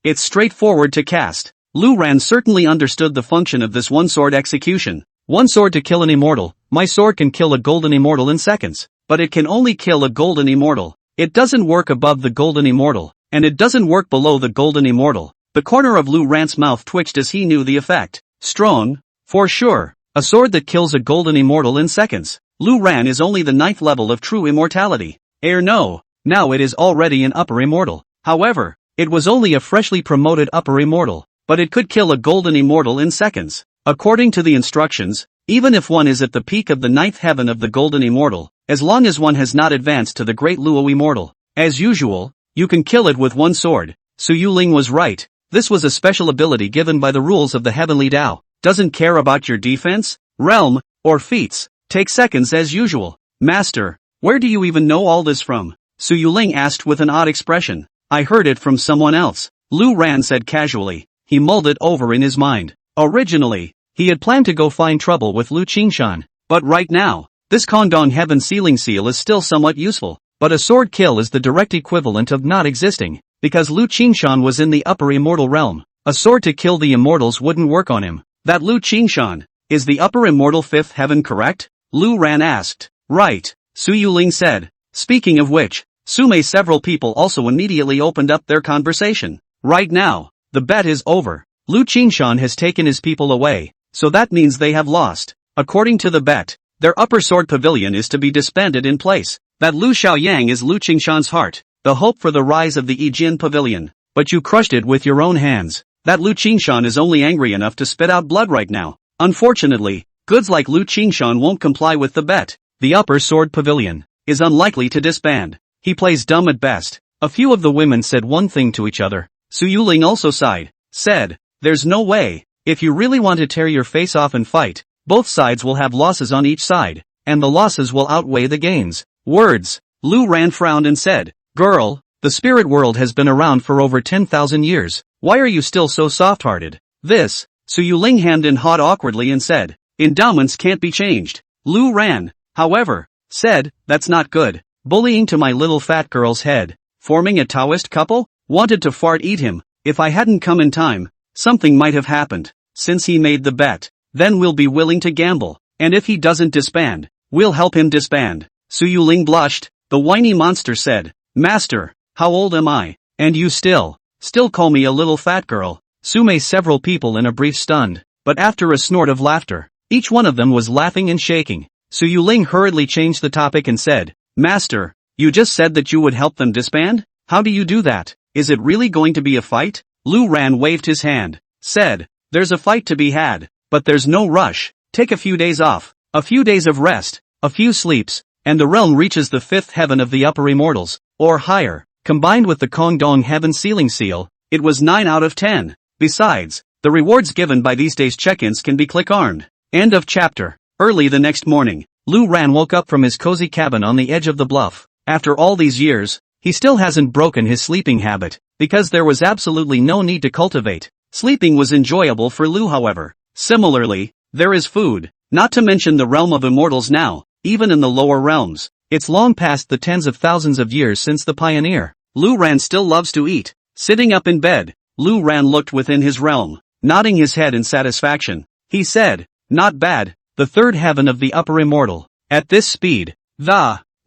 It's straightforward to cast. Lu Ran certainly understood the function of this one-sword execution. One sword to kill an immortal. My sword can kill a golden immortal in seconds. But it can only kill a golden immortal. It doesn't work above the golden immortal. And it doesn't work below the golden immortal. The corner of Lu Ran's mouth twitched as he knew the effect. Strong, for sure. A sword that kills a golden immortal in seconds. Lu Ran is only the 9th level of true immortality. No. Now it is already an upper immortal. However, it was only a freshly promoted upper immortal, but it could kill a golden immortal in seconds. According to the instructions, even if one is at the peak of the 9th heaven of the golden immortal, as long as one has not advanced to the great Luo immortal, as usual, you can kill it with one sword. Su Yuling was right. This was a special ability given by the rules of the heavenly Tao. Doesn't care about your defense, realm, or feats. Take seconds as usual. Master, where do you even know all this from? Su Yuling asked with an odd expression. I heard it from someone else. Lu Ran said casually. He mulled it over in his mind. Originally, he had planned to go find trouble with Lu Qingshan. But right now, this Kongdong Heaven Sealing Seal is still somewhat useful. But a sword kill is the direct equivalent of not existing. Because Lu Qingshan was in the upper immortal realm, a sword to kill the immortals wouldn't work on him. That Lu Qingshan is the upper immortal 5th heaven, correct? Lu Ran asked. Right, Su Yuling said. Speaking of which, Sume several people also immediately opened up their conversation. Right now, the bet is over. Lu Qingshan has taken his people away, so that means they have lost. According to the bet, their upper sword pavilion is to be disbanded in place. That Lu Xiaoyang is Lu Qingshan's heart, the hope for the rise of the Yijin pavilion. But you crushed it with your own hands. That Lu Qingshan is only angry enough to spit out blood right now. Unfortunately, goods like Lu Qingshan won't comply with the bet. The upper sword pavilion is unlikely to disband. He plays dumb at best. A few of the women said one thing to each other. Su Yuling also sighed. Said, there's no way. If you really want to tear your face off and fight, both sides will have losses on each side, and the losses will outweigh the gains. Words. Lu Ran frowned and said, Girl, the spirit world has been around for over 10,000 years. Why are you still so soft-hearted? This. Su Yuling hemmed and hawed awkwardly and said, endowments can't be changed. Lu Ran, however, said, that's not good. Bullying to my little fat girl's head. Forming a Taoist couple? Wanted to fart eat him. If I hadn't come in time, something might have happened. Since he made the bet, then we'll be willing to gamble. And if he doesn't disband, we'll help him disband. Su Yuling blushed. The whiny monster said, Master, how old am I? And you still call me a little fat girl. Sume several people in a brief stunned, but after a snort of laughter, each one of them was laughing and shaking. Su Yuling hurriedly changed the topic and said, Master, you just said that you would help them disband? How do you do that? Is it really going to be a fight? Lu Ran waved his hand, said, there's a fight to be had, but there's no rush. Take a few days off, a few days of rest, a few sleeps, and the realm reaches the 5th heaven of the upper immortals, or higher. Combined with the Kongdong Heaven Sealing Seal, it was 9 out of 10. Besides, the rewards given by these days' check-ins can be click-earned. End of chapter. Early the next morning, Lu Ran woke up from his cozy cabin on the edge of the bluff. After all these years, he still hasn't broken his sleeping habit, because there was absolutely no need to cultivate. Sleeping was enjoyable for Lu, however. Similarly, there is food, not to mention the realm of immortals now, even in the lower realms. It's long past the tens of thousands of years since the pioneer. Lu Ran still loves to eat. Sitting up in bed, Lu Ran looked within his realm, nodding his head in satisfaction. He said, not bad, the 3rd heaven of the upper immortal. At this speed,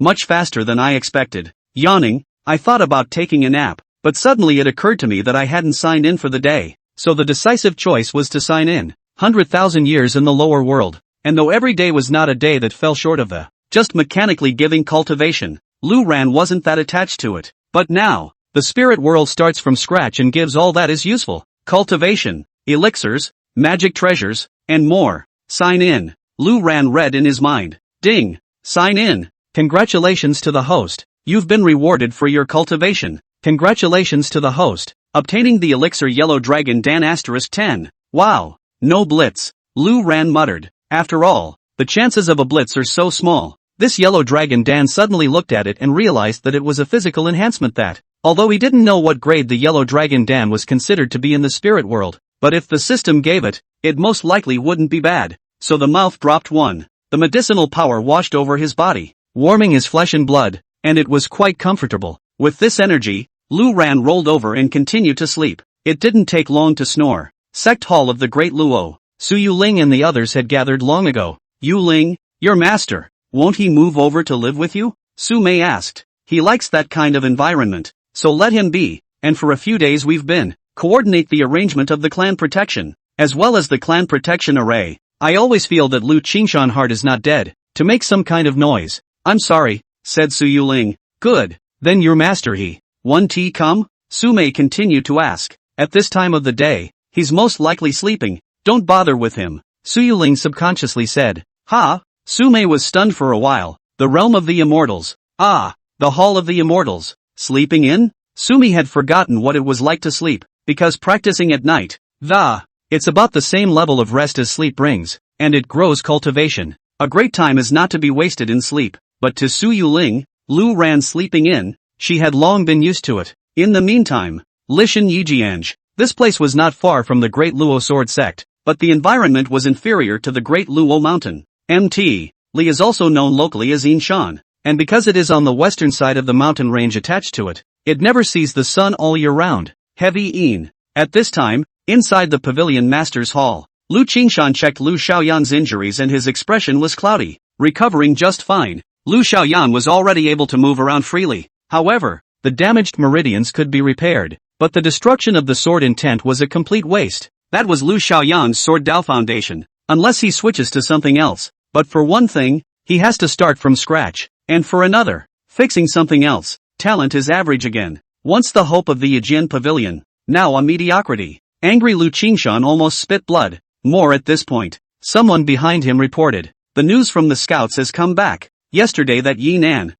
much faster than I expected. Yawning, I thought about taking a nap, but suddenly it occurred to me that I hadn't signed in for the day, so the decisive choice was to sign in. 100,000 years in the lower world, and though every day was not a day that fell short of the just mechanically giving cultivation, Lu Ran wasn't that attached to it. But now, the spirit world starts from scratch and gives all that is useful. Cultivation, elixirs, magic treasures, and more. Sign in. Lu Ran read in his mind. Ding. Sign in. Congratulations to the host. You've been rewarded for your cultivation. Congratulations to the host. Obtaining the elixir Yellow Dragon Dan *10. Wow. No blitz. Lu Ran muttered. After all, the chances of a blitz are so small. This Yellow Dragon Dan suddenly looked at it and realized that it was a physical enhancement that, although he didn't know what grade the Yellow Dragon Dan was considered to be in the spirit world, but if the system gave it, it most likely wouldn't be bad. So the mouth dropped one. The medicinal power washed over his body, warming his flesh and blood, and it was quite comfortable. With this energy, Lu Ran rolled over and continued to sleep. It didn't take long to snore. Sect Hall of the Great Luo. Su Yuling and the others had gathered long ago. Yuling, your master, won't he move over to live with you? Su Mei asked. He likes that kind of environment, so let him be, and for a few days we've been coordinate the arrangement of the clan protection, as well as the clan protection array. I always feel that Lu Qingshan heart is not dead, to make some kind of noise. I'm sorry, said Su Yuling. Good, then your master he. One tea come? Su Mei continued to ask. At this time of the day, he's most likely sleeping. Don't bother with him, Su Yuling subconsciously said. Ha? Su Mei was stunned for a while. The realm of the immortals. Ah, the hall of the immortals. Sleeping in? Su Mei had forgotten what it was like to sleep, because practicing at night, it's about the same level of rest as sleep brings, and it grows cultivation. A great time is not to be wasted in sleep, but to Su Yuling, Lu Ran sleeping in, she had long been used to it. In the meantime, Lishan Yijianj, this place was not far from the Great Luo Sword Sect, but the environment was inferior to the Great Luo Mountain. Mt. Li is also known locally as Yinshan, and because it is on the western side of the mountain range attached to it, it never sees the sun all year round. Heavy Yin. At this time, inside the pavilion master's hall, Lu Qingshan checked Lu Xiaoyan's injuries and his expression was cloudy. Recovering just fine, Lu Xiaoyan was already able to move around freely. However, the damaged meridians could be repaired, but the destruction of the sword intent was a complete waste. That was Lu Xiaoyan's sword Dao foundation, unless he switches to something else. But for one thing, he has to start from scratch, and for another, fixing something else, talent is average again. Once the hope of the Aegean pavilion, now a mediocrity. Angry Lu Qingshan almost spit blood. More at this point. Someone behind him reported. The news from the scouts has come back. Yesterday that Yi Nan,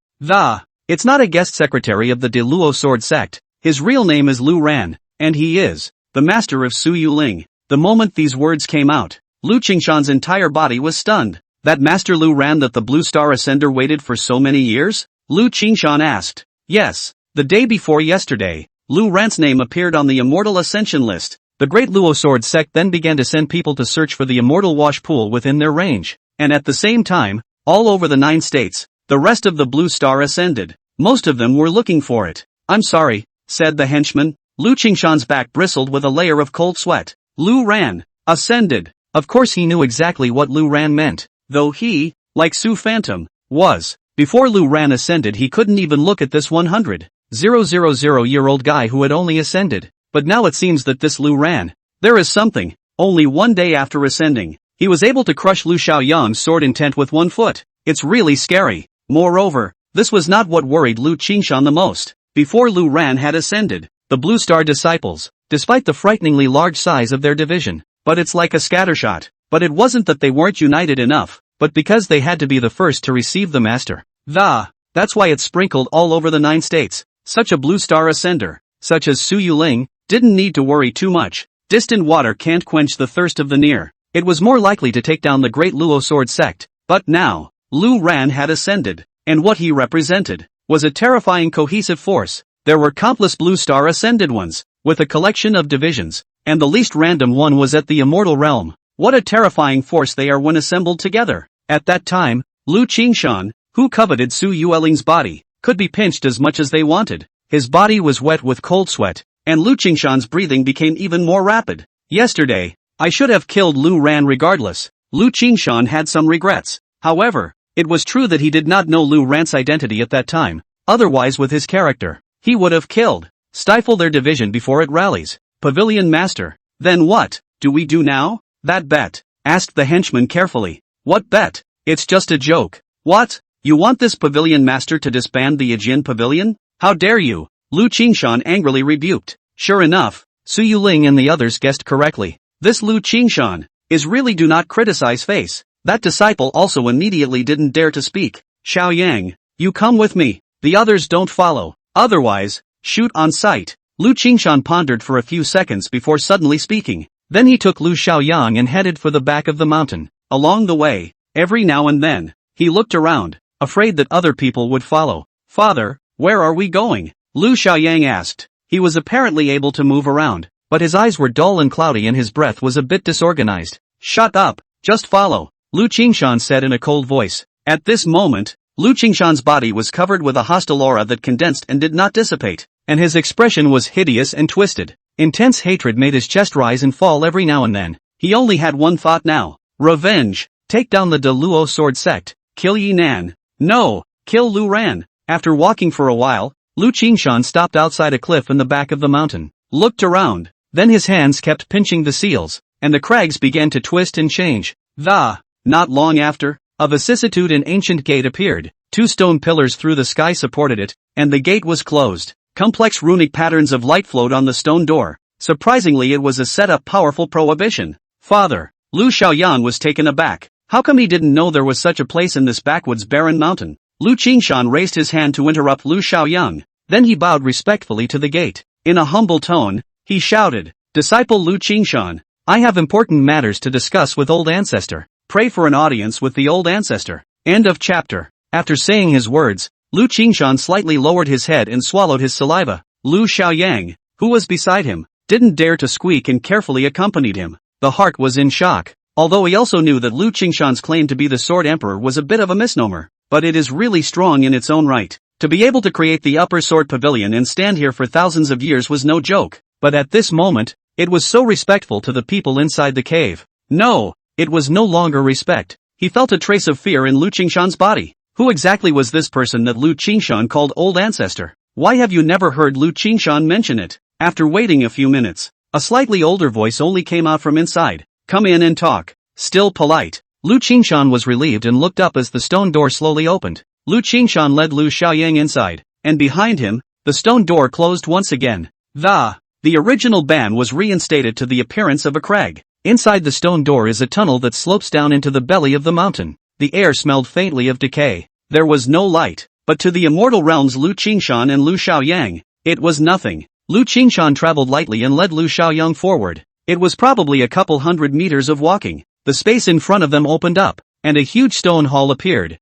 it's not a guest secretary of the De Luo Sword Sect. His real name is Lu Ran, and he is the master of Su Yuling. The moment these words came out, Lu Qingshan's entire body was stunned. That Master Lu Ran that the Blue Star Ascender waited for so many years? Lu Qingshan asked. Yes, the day before yesterday, Lu Ran's name appeared on the Immortal Ascension list. The Great Luo Sword Sect then began to send people to search for the Immortal Wash Pool within their range, and at the same time, all over the 9 states, the rest of the Blue Star ascended. Most of them were looking for it. I'm sorry, said the henchman. Lu Qingshan's back bristled with a layer of cold sweat. Lu Ran ascended. Of course he knew exactly what Lu Ran meant, though he, like Su Phantom, was. Before Lu Ran ascended he couldn't even look at this 100,000-year-old guy who had only ascended. But now it seems that this Lu Ran, there is something. Only one day after ascending, he was able to crush Lu Xiaoyang's sword intent with 1 foot. It's really scary. Moreover, this was not what worried Lu Qingshan the most. Before Lu Ran had ascended, the Blue Star disciples, despite the frighteningly large size of their division, but it's like a scattershot. But it wasn't that they weren't united enough, but because they had to be the first to receive the master. That's why it's sprinkled all over the 9 states. Such a Blue Star ascender, such as Su Yuling, didn't need to worry too much. Distant water can't quench the thirst of the near. It was more likely to take down the Great Luo Sword Sect. But now, Lu Ran had ascended, and what he represented was a terrifying cohesive force. There were countless Blue Star ascended ones, with a collection of divisions, and the least random one was at the Immortal Realm. What a terrifying force they are when assembled together. At that time, Lu Qingshan, who coveted Su Yueling's body, could be pinched as much as they wanted. His body was wet with cold sweat, and Lu Qingshan's breathing became even more rapid. Yesterday, I should have killed Lu Ran regardless. Lu Qingshan had some regrets. However, It was true that he did not know Lu Ran's identity at that time, otherwise with his character, he would have stifle their division before it rallies. Pavilion Master. Then what do we do now? That bet? Asked the henchman carefully. What bet? It's just a joke. What? You want this Pavilion Master to disband the Aegean Pavilion? How dare you? Lu Qingshan angrily rebuked. Sure enough, Su Yuling and the others guessed correctly. This Lu Qingshan is really do not criticize face. That disciple also immediately didn't dare to speak. Xiao Yang, you come with me. The others don't follow. Otherwise, shoot on sight. Lu Qingshan pondered for a few seconds before suddenly speaking. Then he took Lu Xiaoyang and headed for the back of the mountain. Along the way, every now and then, he looked around, afraid that other people would follow. Father, where are we going? Lu Xiaoyang asked. He was apparently able to move around, but his eyes were dull and cloudy and his breath was a bit disorganized. Shut up, just follow, Lu Qingshan said in a cold voice. At this moment, Lu Qingshan's body was covered with a hostile aura that condensed and did not dissipate, and his expression was hideous and twisted. Intense hatred made his chest rise and fall every now and then. He only had one thought now. Revenge. Take down the De Luo sword sect. Kill Yi Nan. No, kill Lu Ran. After walking for a while, Lu Qingshan stopped outside a cliff in the back of the mountain, looked around, then his hands kept pinching the seals, and the crags began to twist and change. Not long after, a vicissitude and ancient gate appeared. 2 stone pillars through the sky supported it, and the gate was closed. Complex runic patterns of light flowed on the stone door. Surprisingly, it was a set-up powerful prohibition. Father, Lu Xiaoyang was taken aback. How come he didn't know there was such a place in this backwoods barren mountain? Lu Qingshan raised his hand to interrupt Lu Xiaoyang. Then he bowed respectfully to the gate. In a humble tone, he shouted, Disciple Lu Qingshan, I have important matters to discuss with old ancestor. Pray for an audience with the old ancestor. End of chapter. After saying his words, Lu Qingshan slightly lowered his head and swallowed his saliva. Lu Xiaoyang, who was beside him, didn't dare to squeak and carefully accompanied him. The heart was in shock, although he also knew that Lu Qingshan's claim to be the Sword Emperor was a bit of a misnomer, but it is really strong in its own right. To be able to create the Upper Sword Pavilion and stand here for thousands of years was no joke, but at this moment, it was so respectful to the people inside the cave. No, it was no longer respect. He felt a trace of fear in Lu Qingshan's body. Who exactly was this person that Lu Qingshan called Old Ancestor? Why have you never heard Lu Qingshan mention it? After waiting a few minutes, a slightly older voice only came out from inside. Come in and talk. Still polite. Lu Qingshan was relieved and looked up as the stone door slowly opened. Lu Qingshan led Lu Xiaoyang inside, and behind him, the stone door closed once again. The original ban was reinstated to the appearance of a crag. Inside the stone door is a tunnel that slopes down into the belly of the mountain. The air smelled faintly of decay. There was no light, but to the immortal realms Lu Qingshan and Lu Xiaoyang, it was nothing. Lu Qingshan traveled lightly and led Lu Xiaoyang forward. It was probably a couple hundred meters of walking. The space in front of them opened up, and a huge stone hall appeared.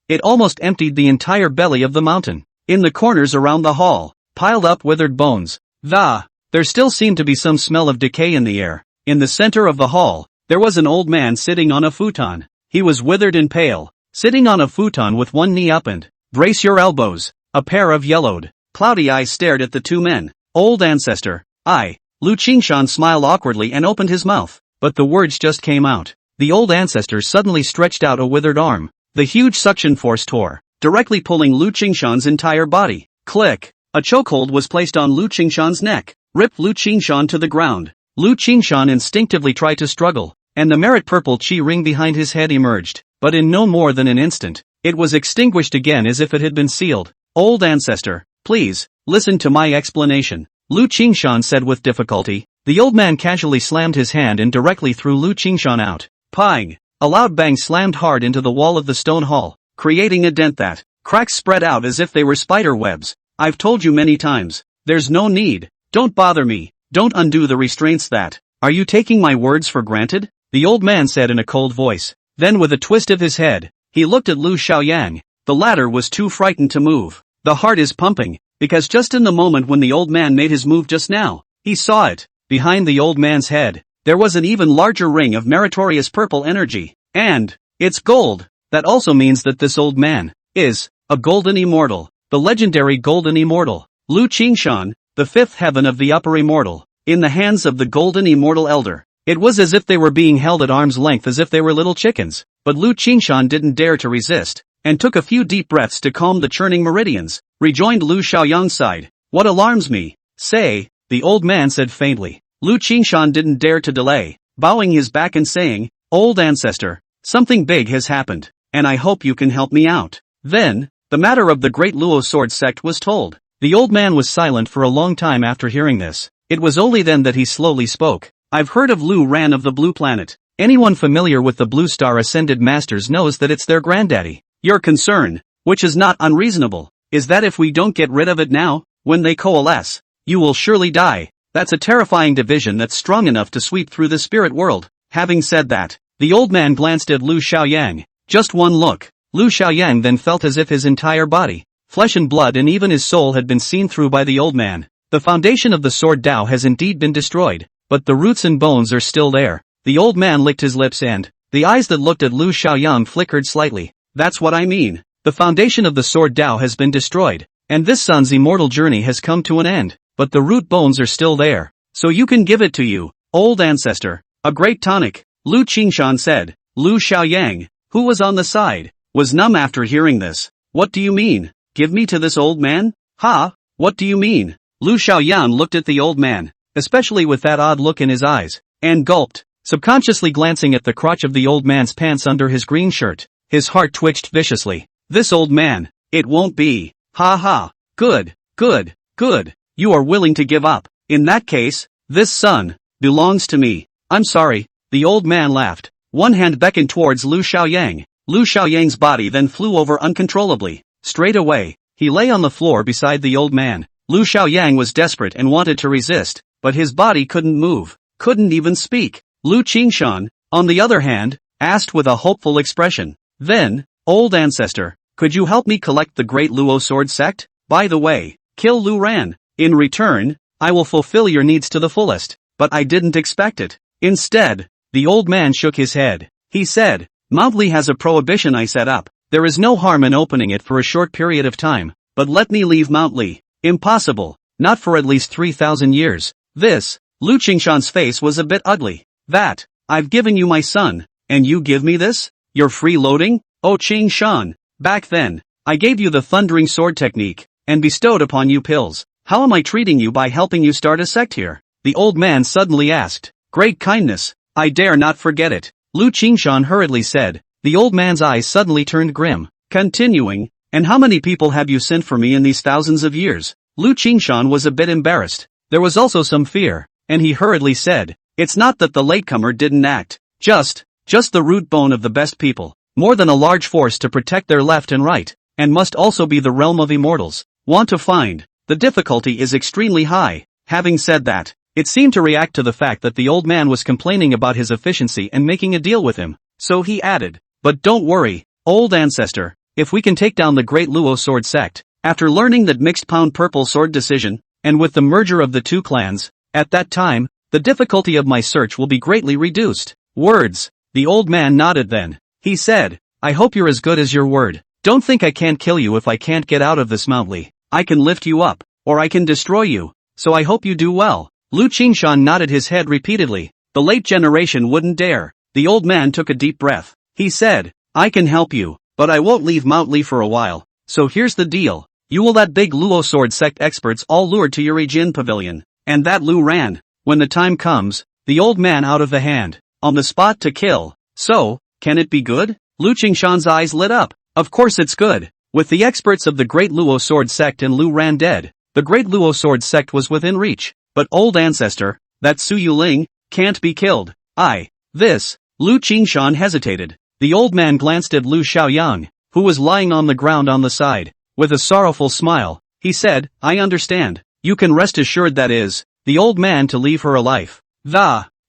It almost emptied the entire belly of the mountain. In the corners around the hall, piled up withered bones. There still seemed to be some smell of decay in the air. In the center of the hall, there was an old man sitting on a futon. He was withered and pale, sitting on a futon with one knee up and, brace your elbows. A pair of yellowed, cloudy eyes stared at the two men. Old ancestor, Lu Qingshan smiled awkwardly and opened his mouth, but the words just came out. The old ancestor suddenly stretched out a withered arm. The huge suction force tore, directly pulling Lu Qingshan's entire body. Click! A chokehold was placed on Lu Qingshan's neck, ripped Lu Qingshan to the ground. Lu Qingshan instinctively tried to struggle, and the merit purple chi ring behind his head emerged, but in no more than an instant, it was extinguished again as if it had been sealed. Old ancestor, please, listen to my explanation, Lu Qingshan said with difficulty. The old man casually slammed his hand and directly threw Lu Qingshan out. Pang! A loud bang slammed hard into the wall of the stone hall, creating a dent that cracks spread out as if they were spider webs. I've told you many times, there's no need, don't bother me, don't undo the restraints that. Are you taking my words for granted? The old man said in a cold voice. Then with a twist of his head, he looked at Lu Xiaoyang. The latter was too frightened to move. The heart is pumping, because just in the moment when the old man made his move just now, he saw it. Behind the old man's head, there was an even larger ring of meritorious purple energy, and it's gold. That also means that this old man is a golden immortal, the legendary golden immortal, Lu Qingshan, the fifth heaven of the upper immortal, in the hands of the golden immortal elder. It was as if they were being held at arm's length as if they were little chickens, but Lu Qingshan didn't dare to resist, and took a few deep breaths to calm the churning meridians. Rejoined Lu Xiaoyang sighed. What alarms me? Say, the old man said faintly. Lu Qingshan didn't dare to delay, bowing his back and saying, Old ancestor, something big has happened, and I hope you can help me out. Then, the matter of the great Luo sword sect was told. The old man was silent for a long time after hearing this. It was only then that he slowly spoke. I've heard of Lu Ran of the Blue Planet. Anyone familiar with the Blue Star Ascended Masters knows that it's their granddaddy. Your concern, which is not unreasonable, is that if we don't get rid of it now, when they coalesce, you will surely die. That's a terrifying division that's strong enough to sweep through the spirit world. Having said that, the old man glanced at Lu Xiaoyang. Just one look. Lu Xiaoyang then felt as if his entire body, flesh and blood and even his soul had been seen through by the old man. The foundation of the sword Dao has indeed been destroyed, but the roots and bones are still there. The old man licked his lips and the eyes that looked at Lu Xiaoyang flickered slightly. That's what I mean. The foundation of the sword Dao has been destroyed, and this son's immortal journey has come to an end, but the root bones are still there. So you can give it to you, old ancestor. A great tonic, Lu Qingshan said. Lu Xiaoyang, who was on the side, was numb after hearing this. What do you mean? Give me to this old man? Ha? What do you mean? Lu Xiaoyang looked at the old man, especially with that odd look in his eyes, and gulped, subconsciously glancing at the crotch of the old man's pants under his green shirt. His heart twitched viciously. This old man, it won't be. Ha ha. Good, good, good. You are willing to give up. In that case, this son belongs to me. I'm sorry. The old man laughed. One hand beckoned towards Lu Xiaoyang. Lu Xiaoyang's body then flew over uncontrollably. Straight away, he lay on the floor beside the old man. Lu Xiaoyang was desperate and wanted to resist, but his body couldn't move, couldn't even speak. Lu Qingshan, on the other hand, asked with a hopeful expression. Then, old ancestor, could you help me collect the great Luo sword sect? By the way, kill Lu Ran. In return, I will fulfill your needs to the fullest. But I didn't expect it. Instead, the old man shook his head. He said, Mount Li has a prohibition I set up. There is no harm in opening it for a short period of time, but let me leave Mount Li. Impossible. Not for at least 3,000 years. This, Lu Qingshan's face was a bit ugly. That, I've given you my son, and you give me this? You're freeloading? Oh Qingshan, back then, I gave you the thundering sword technique, and bestowed upon you pills. How am I treating you by helping you start a sect here? The old man suddenly asked. Great kindness, I dare not forget it. Lu Qingshan hurriedly said. The old man's eyes suddenly turned grim. Continuing, and how many people have you sent for me in these thousands of years? Lu Qingshan was a bit embarrassed. There was also some fear, and he hurriedly said, it's not that the latecomer didn't act. Just the root bone of the best people. More than a large force to protect their left and right, and must also be the realm of immortals. Want to find. The difficulty is extremely high. Having said that, it seemed to react to the fact that the old man was complaining about his efficiency and making a deal with him. So he added, but don't worry, old ancestor, if we can take down the great Luo sword sect, after learning that mixed pound purple sword decision, and with the merger of the two clans, at that time, the difficulty of my search will be greatly reduced. Words. The old man nodded then. He said, I hope you're as good as your word. Don't think I can't kill you if I can't get out of this Mount Li. I can lift you up, or I can destroy you, so I hope you do well. Lu Qingshan nodded his head repeatedly. The late generation wouldn't dare. The old man took a deep breath. He said, I can help you, but I won't leave Mount Li for a while. So here's the deal. You will that big Luo sword sect experts all lured to your Jin pavilion, and that Lu Ran, when the time comes, the old man out of the hand, on the spot to kill. So, can it be good? Lu Qingshan's eyes lit up. Of course it's good. With the experts of the great Luo sword sect and Lu Ran dead, the great Luo sword sect was within reach. But old ancestor, that Su Yuling, can't be killed. Lu Qingshan hesitated. The old man glanced at Lu Xiaoyang, who was lying on the ground on the side. With a sorrowful smile, he said, I understand. You can rest assured that is, the old man to leave her a life.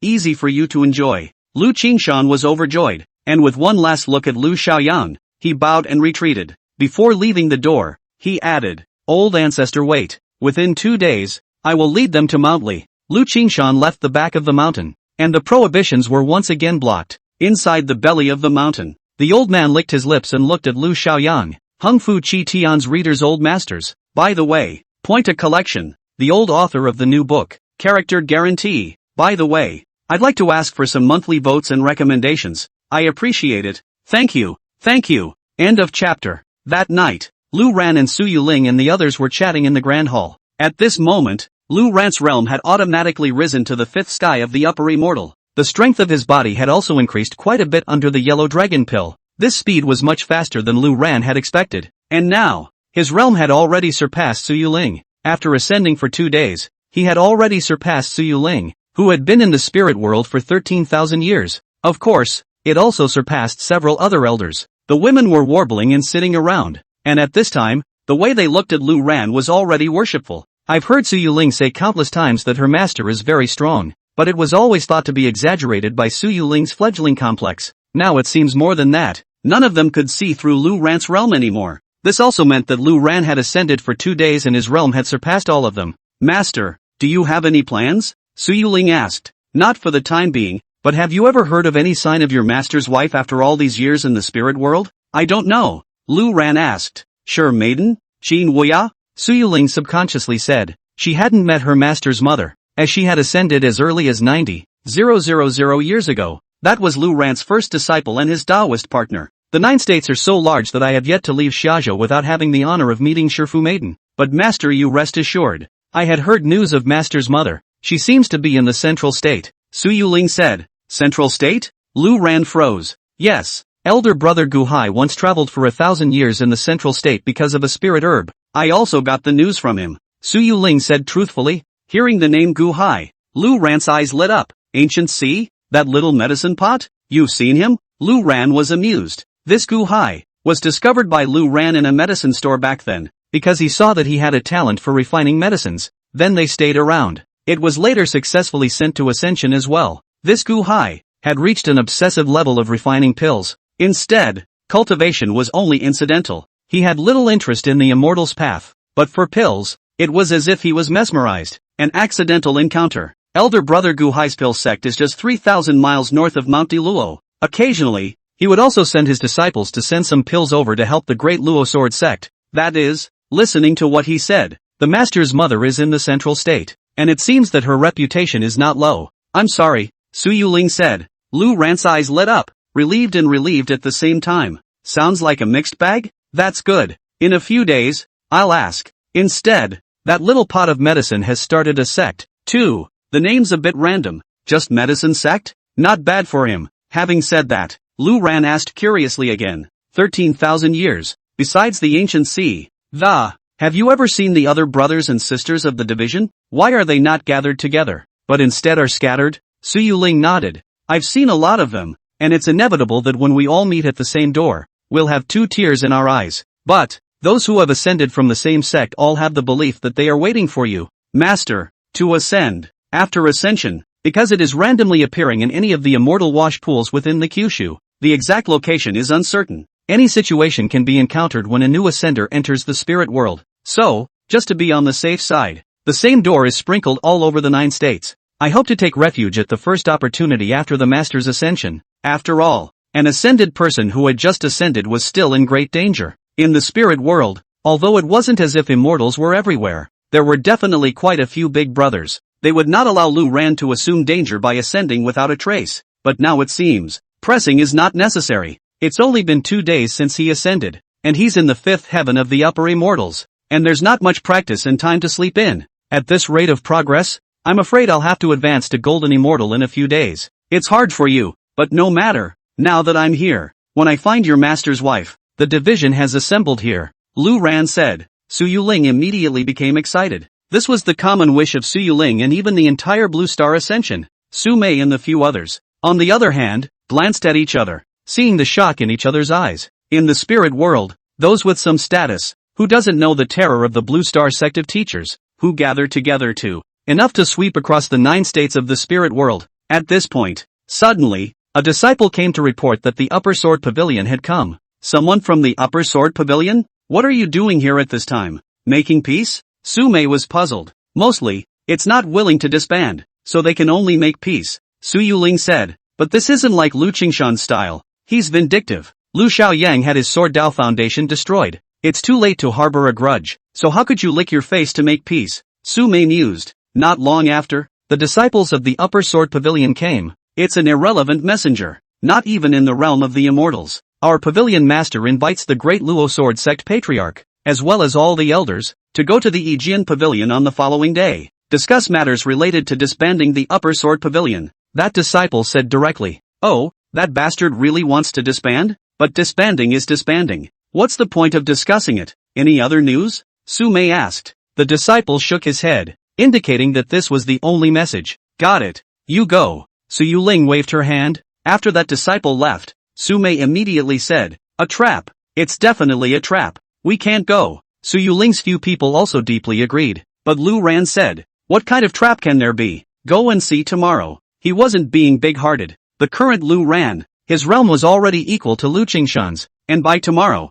Easy for you to enjoy. Lu Qingshan was overjoyed, and with one last look at Lu Xiaoyang, he bowed and retreated. Before leaving the door, he added, old ancestor wait, within 2 days, I will lead them to Mount Li. Lu Qingshan left the back of the mountain, and the prohibitions were once again blocked. Inside the belly of the mountain, the old man licked his lips and looked at Lu Xiaoyang. Hung Fu Chi Tian's readers' old masters. By the way, Point a Collection, the old author of the new book, Character Guarantee. By the way, I'd like to ask for some monthly votes and recommendations. I appreciate it. Thank you. Thank you. End of chapter. That night, Lu Ran and Su Yuling and the others were chatting in the grand hall. At this moment, Lu Ran's realm had automatically risen to the fifth sky of the upper immortal. The strength of his body had also increased quite a bit under the yellow dragon pill. This speed was much faster than Lu Ran had expected. And now, his realm had already surpassed Su Yuling. After ascending for 2 days, he had already surpassed Su Yuling, who had been in the spirit world for 13,000 years. Of course, it also surpassed several other elders. The women were warbling and sitting around, and at this time, the way they looked at Lu Ran was already worshipful. I've heard Su Yuling say countless times that her master is very strong, but it was always thought to be exaggerated by Su Yuling's fledgling complex. Now it seems more than that. None of them could see through Lu Ran's realm anymore. This also meant that Lu Ran had ascended for 2 days and his realm had surpassed all of them. Master, do you have any plans? Su Yuling asked. Not for the time being, but have you ever heard of any sign of your master's wife after all these years in the spirit world? I don't know. Lu Ran asked. Sure maiden? Xin Wuya? Su Yuling subconsciously said. She hadn't met her master's mother, as she had ascended as early as 90,000 years ago. That was Lu Ran's first disciple and his Taoist partner. The 9 states are so large that I have yet to leave Xiazhou without having the honor of meeting Shifu Maiden. But master, you rest assured. I had heard news of master's mother. She seems to be in the central state. Su Yuling said. Central state? Lu Ran froze. Yes. Elder brother Gu Hai once traveled for 1,000 years in the central state because of a spirit herb. I also got the news from him. Su Yuling said truthfully. Hearing the name Gu Hai, Lu Ran's eyes lit up. Ancient sea? That little medicine pot? You've seen him? Lu Ran was amused. This Gu Hai was discovered by Lu Ran in a medicine store back then, because he saw that he had a talent for refining medicines. Then they stayed around. It was later successfully sent to Ascension as well. This Gu Hai had reached an obsessive level of refining pills. Instead, cultivation was only incidental. He had little interest in the immortal's path, but for pills, it was as if he was mesmerized. An accidental encounter. Elder brother Gu Hai's pill sect is just 3,000 miles north of Mount Diluo. Occasionally, he would also send his disciples to send some pills over to help the great Luo sword sect. That is, listening to what he said, the master's mother is in the central state, and it seems that her reputation is not low. I'm sorry, Su Yuling said. Lu Ran's eyes lit up, relieved and relieved at the same time. Sounds like a mixed bag? That's good. In a few days, I'll ask. Instead, that little pot of medicine has started a sect, too. The name's a bit random. Just medicine sect? Not bad for him. Having said that, Lu Ran asked curiously again. 13,000 years. Besides the ancient sea. Have you ever seen the other brothers and sisters of the division? Why are they not gathered together, but instead are scattered? Su Yuling nodded. I've seen a lot of them, and it's inevitable that when we all meet at the same door, we'll have 2 tears in our eyes. But, those who have ascended from the same sect all have the belief that they are waiting for you, Master, to ascend. After ascension, because it is randomly appearing in any of the immortal wash pools within the Kyushu, the exact location is uncertain. Any situation can be encountered when a new ascender enters the spirit world. So, just to be on the safe side, the same door is sprinkled all over the 9 states. I hope to take refuge at the first opportunity after the master's ascension. After all, an ascended person who had just ascended was still in great danger. In the spirit world, although it wasn't as if immortals were everywhere, there were definitely quite a few big brothers. They would not allow Lu Ran to assume danger by ascending without a trace. But now it seems, pressing is not necessary. It's only been 2 days since he ascended, and he's in the 5th heaven of the upper immortals. And there's not much practice and time to sleep in. At this rate of progress, I'm afraid I'll have to advance to Golden Immortal in a few days. It's hard for you, but no matter. Now that I'm here, when I find your master's wife, the division has assembled here, Lu Ran said. Su Yuling immediately became excited. This was the common wish of Su Yuling and even the entire Blue Star Ascension. Su Mei and the few others, on the other hand, glanced at each other, seeing the shock in each other's eyes. In the spirit world, those with some status, who doesn't know the terror of the Blue Star sect of teachers, who gather together to, enough to sweep across the 9 states of the spirit world. At this point, suddenly, a disciple came to report that the Upper Sword Pavilion had come. Someone from the Upper Sword Pavilion? What are you doing here at this time? Making peace? Su Mei was puzzled. Mostly, it's not willing to disband, so they can only make peace, Su Yuling said. But this isn't like Lu Qingshan's style. He's vindictive. Lu Xiaoyang had his Sword Dao Foundation destroyed. It's too late to harbor a grudge, so how could you lick your face to make peace? Su Mei mused. Not long after, The disciples of the Upper Sword Pavilion came. It's an irrelevant messenger, not even in the realm of the immortals. Our pavilion master invites the great Luo Sword sect patriarch, as well as all the elders, to go to the Aegean Pavilion on the following day. Discuss matters related to disbanding the Upper Sword Pavilion. That disciple said directly. Oh, that bastard really wants to disband? But disbanding is disbanding. What's the point of discussing it? Any other news? Su Mei asked. The disciple shook his head, indicating that this was the only message. Got it. You go. Su Yuling waved her hand. After that disciple left, Su Mei immediately said, a trap. It's definitely a trap. We can't go. Su Yuling's few people also deeply agreed. But Lu Ran said, what kind of trap can there be? Go and see tomorrow. He wasn't being big-hearted. The current Lu Ran, his realm was already equal to Lu Qingshan's, and by tomorrow,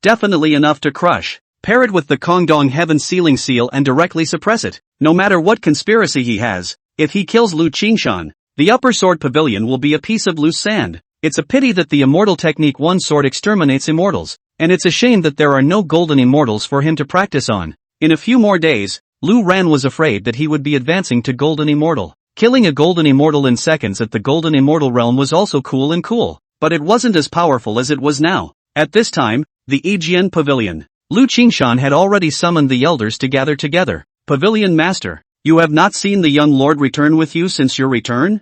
definitely enough to crush, pair it with the Kongdong Heaven Sealing Seal and directly suppress it. No matter what conspiracy he has, if he kills Lu Qingshan, the Upper Sword Pavilion will be a piece of loose sand. It's a pity that the immortal technique one sword exterminates immortals, and it's a shame that there are no golden immortals for him to practice on. In a few more days, Lu Ran was afraid that he would be advancing to Golden Immortal. Killing a Golden Immortal in seconds at the Golden Immortal realm was also cool, but it wasn't as powerful as it was now. At this time, the Aegean Pavilion. Lu Qingshan had already summoned the elders to gather together. Pavilion Master, you have not seen the young lord return with you since your return?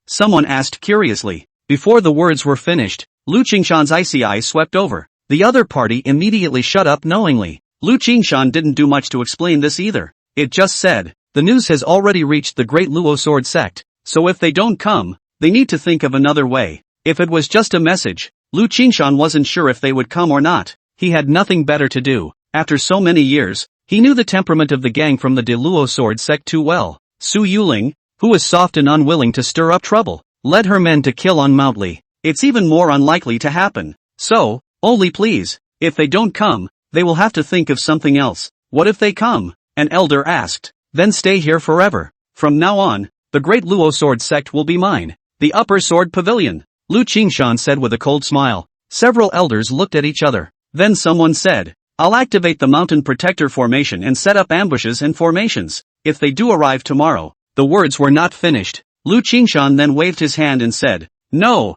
Someone asked curiously. Before the words were finished, Lu Qingshan's icy eyes swept over. The other party immediately shut up knowingly. Lu Qingshan didn't do much to explain this either. It just said, the news has already reached the great Luo Sword sect, so if they don't come, they need to think of another way. If it was just a message, Lu Qingshan wasn't sure if they would come or not. He had nothing better to do. After so many years, he knew the temperament of the gang from the De Luo Sword sect too well. Su Yuling, who was soft and unwilling to stir up trouble, led her men to kill on Mount Li. It's even more unlikely to happen. So, only please, if they don't come, they will have to think of something else. What if they come? An elder asked. Then stay here forever. From now on, the great Luo Sword sect will be mine. The Upper Sword Pavilion. Lu Qingshan said with a cold smile. Several elders looked at each other. Then someone said, I'll activate the Mountain Protector formation and set up ambushes and formations. If they do arrive tomorrow. The words were not finished. Lu Qingshan then waved his hand and said, No,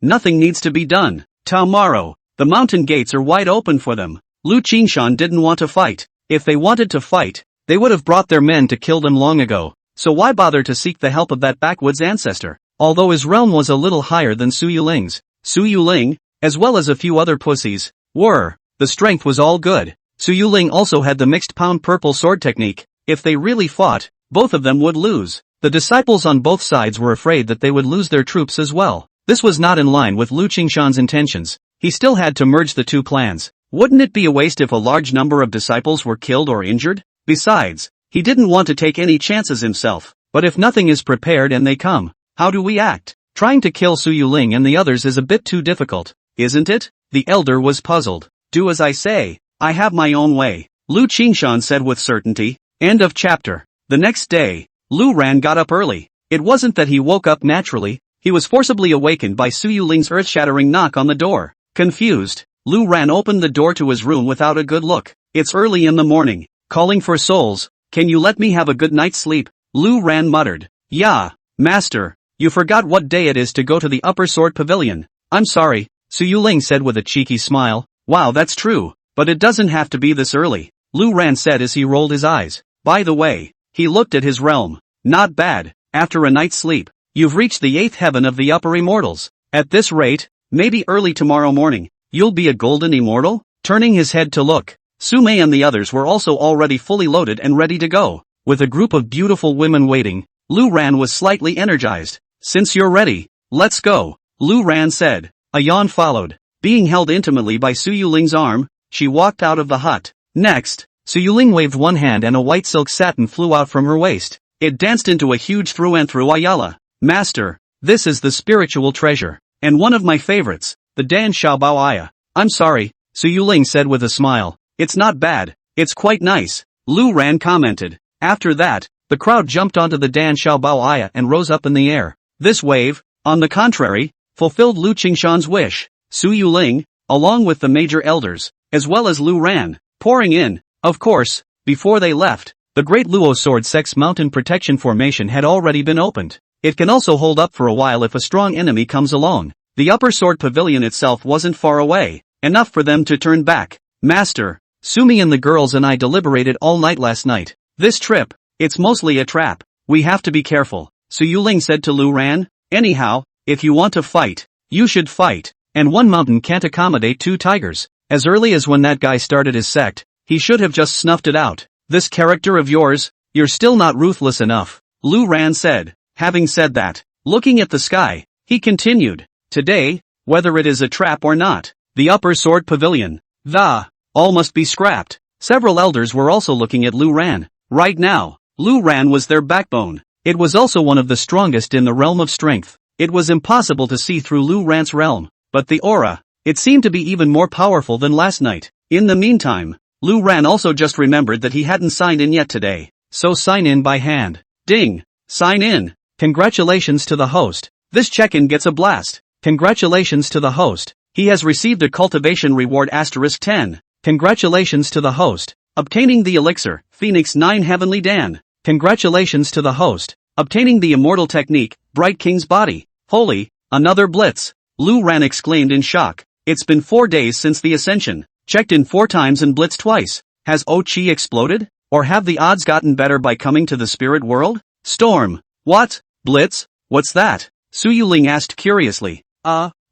nothing needs to be done. Tomorrow, the mountain gates are wide open for them. Lu Qingshan didn't want to fight. If they wanted to fight, they would have brought their men to kill them long ago. So why bother to seek the help of that backwoods ancestor? Although his realm was a little higher than Su Yuling's, Su Yuling, as well as a few other pussies, the strength was all good. Su Yuling also had the mixed pound purple sword technique. If they really fought, both of them would lose. The disciples on both sides were afraid that they would lose their troops as well. This was not in line with Lu Qingshan's intentions. He still had to merge the two plans. Wouldn't it be a waste if a large number of disciples were killed or injured? Besides, he didn't want to take any chances himself. But if nothing is prepared and they come, how do we act? Trying to kill Su Yuling and the others is a bit too difficult, isn't it? The elder was puzzled. Do as I say. I have my own way. Lu Qingshan said with certainty. End of chapter. The next day, Lu Ran got up early. It wasn't that he woke up naturally, he was forcibly awakened by Su Yuling's earth-shattering knock on the door. Confused, Lu Ran opened the door to his room without a good look. It's early in the morning. Calling for souls. Can you let me have a good night's sleep? Lu Ran muttered. Yeah, master. You forgot what day it is to go to the Upper Sword Pavilion. I'm sorry, Su Yuling said with a cheeky smile. Wow, that's true, but it doesn't have to be this early, Lu Ran said as he rolled his eyes. By the way, he looked at his realm. Not bad. After a night's sleep, you've reached the 8th heaven of the upper immortals. At this rate, maybe early tomorrow morning, you'll be a golden immortal? Turning his head to look, Su Mei and the others were also already fully loaded and ready to go. With a group of beautiful women waiting, Lu Ran was slightly energized. Since you're ready, let's go, Lu Ran said. A yawn followed. Being held intimately by Su Yuling's arm, she walked out of the hut. Next, Su Yuling waved one hand and a white silk satin flew out from her waist. It danced into a huge through-and-through Ayala. Master, this is the spiritual treasure, and one of my favorites, the Dan Xiaobao Aya. I'm sorry, Su Yuling said with a smile. It's not bad, it's quite nice, Lu Ran commented. After that, the crowd jumped onto the Dan Xiaobao Aya and rose up in the air. This wave, on the contrary, fulfilled Lu Qingshan's wish. Su Yuling, along with the major elders, as well as Lu Ran, pouring in. Of course, before they left, The Great Luo Sword Sex Mountain Protection Formation had already been opened. It can also hold up for a while if a strong enemy comes along. The upper sword pavilion itself wasn't far away, enough for them to turn back. Master, Sumi and the girls and I deliberated all night last night. This trip, it's mostly a trap. We have to be careful, Su Yuling said to Lu Ran. Anyhow, if you want to fight, you should fight. And one mountain can't accommodate two tigers. As early as when that guy started his sect, he should have just snuffed it out. This character of yours, you're still not ruthless enough, Lu Ran said. Having said that, looking at the sky, he continued. Today, whether it is a trap or not, the upper sword pavilion, all must be scrapped. Several elders were also looking at Lu Ran. Right now, Lu Ran was their backbone. It was also one of the strongest in the realm of strength. It was impossible to see through Lu Ran's realm, but the aura, it seemed to be even more powerful than last night. In the meantime, Lu Ran also just remembered that he hadn't signed in yet today, so sign in by hand. Ding! Sign in! Congratulations to the host. This check-in gets a blast. Congratulations to the host. He has received a cultivation reward *10. Congratulations to the host. Obtaining the elixir, Phoenix 9 Heavenly Dan. Congratulations to the host. Obtaining the immortal technique, Bright King's Body. Holy, another blitz. Lu Ran exclaimed in shock. It's been 4 days since the ascension. Checked in 4 times and blitzed twice. Has Chi exploded? Or have the odds gotten better by coming to the spirit world? Storm. What? Blitz? What's that? Su Yuling asked curiously.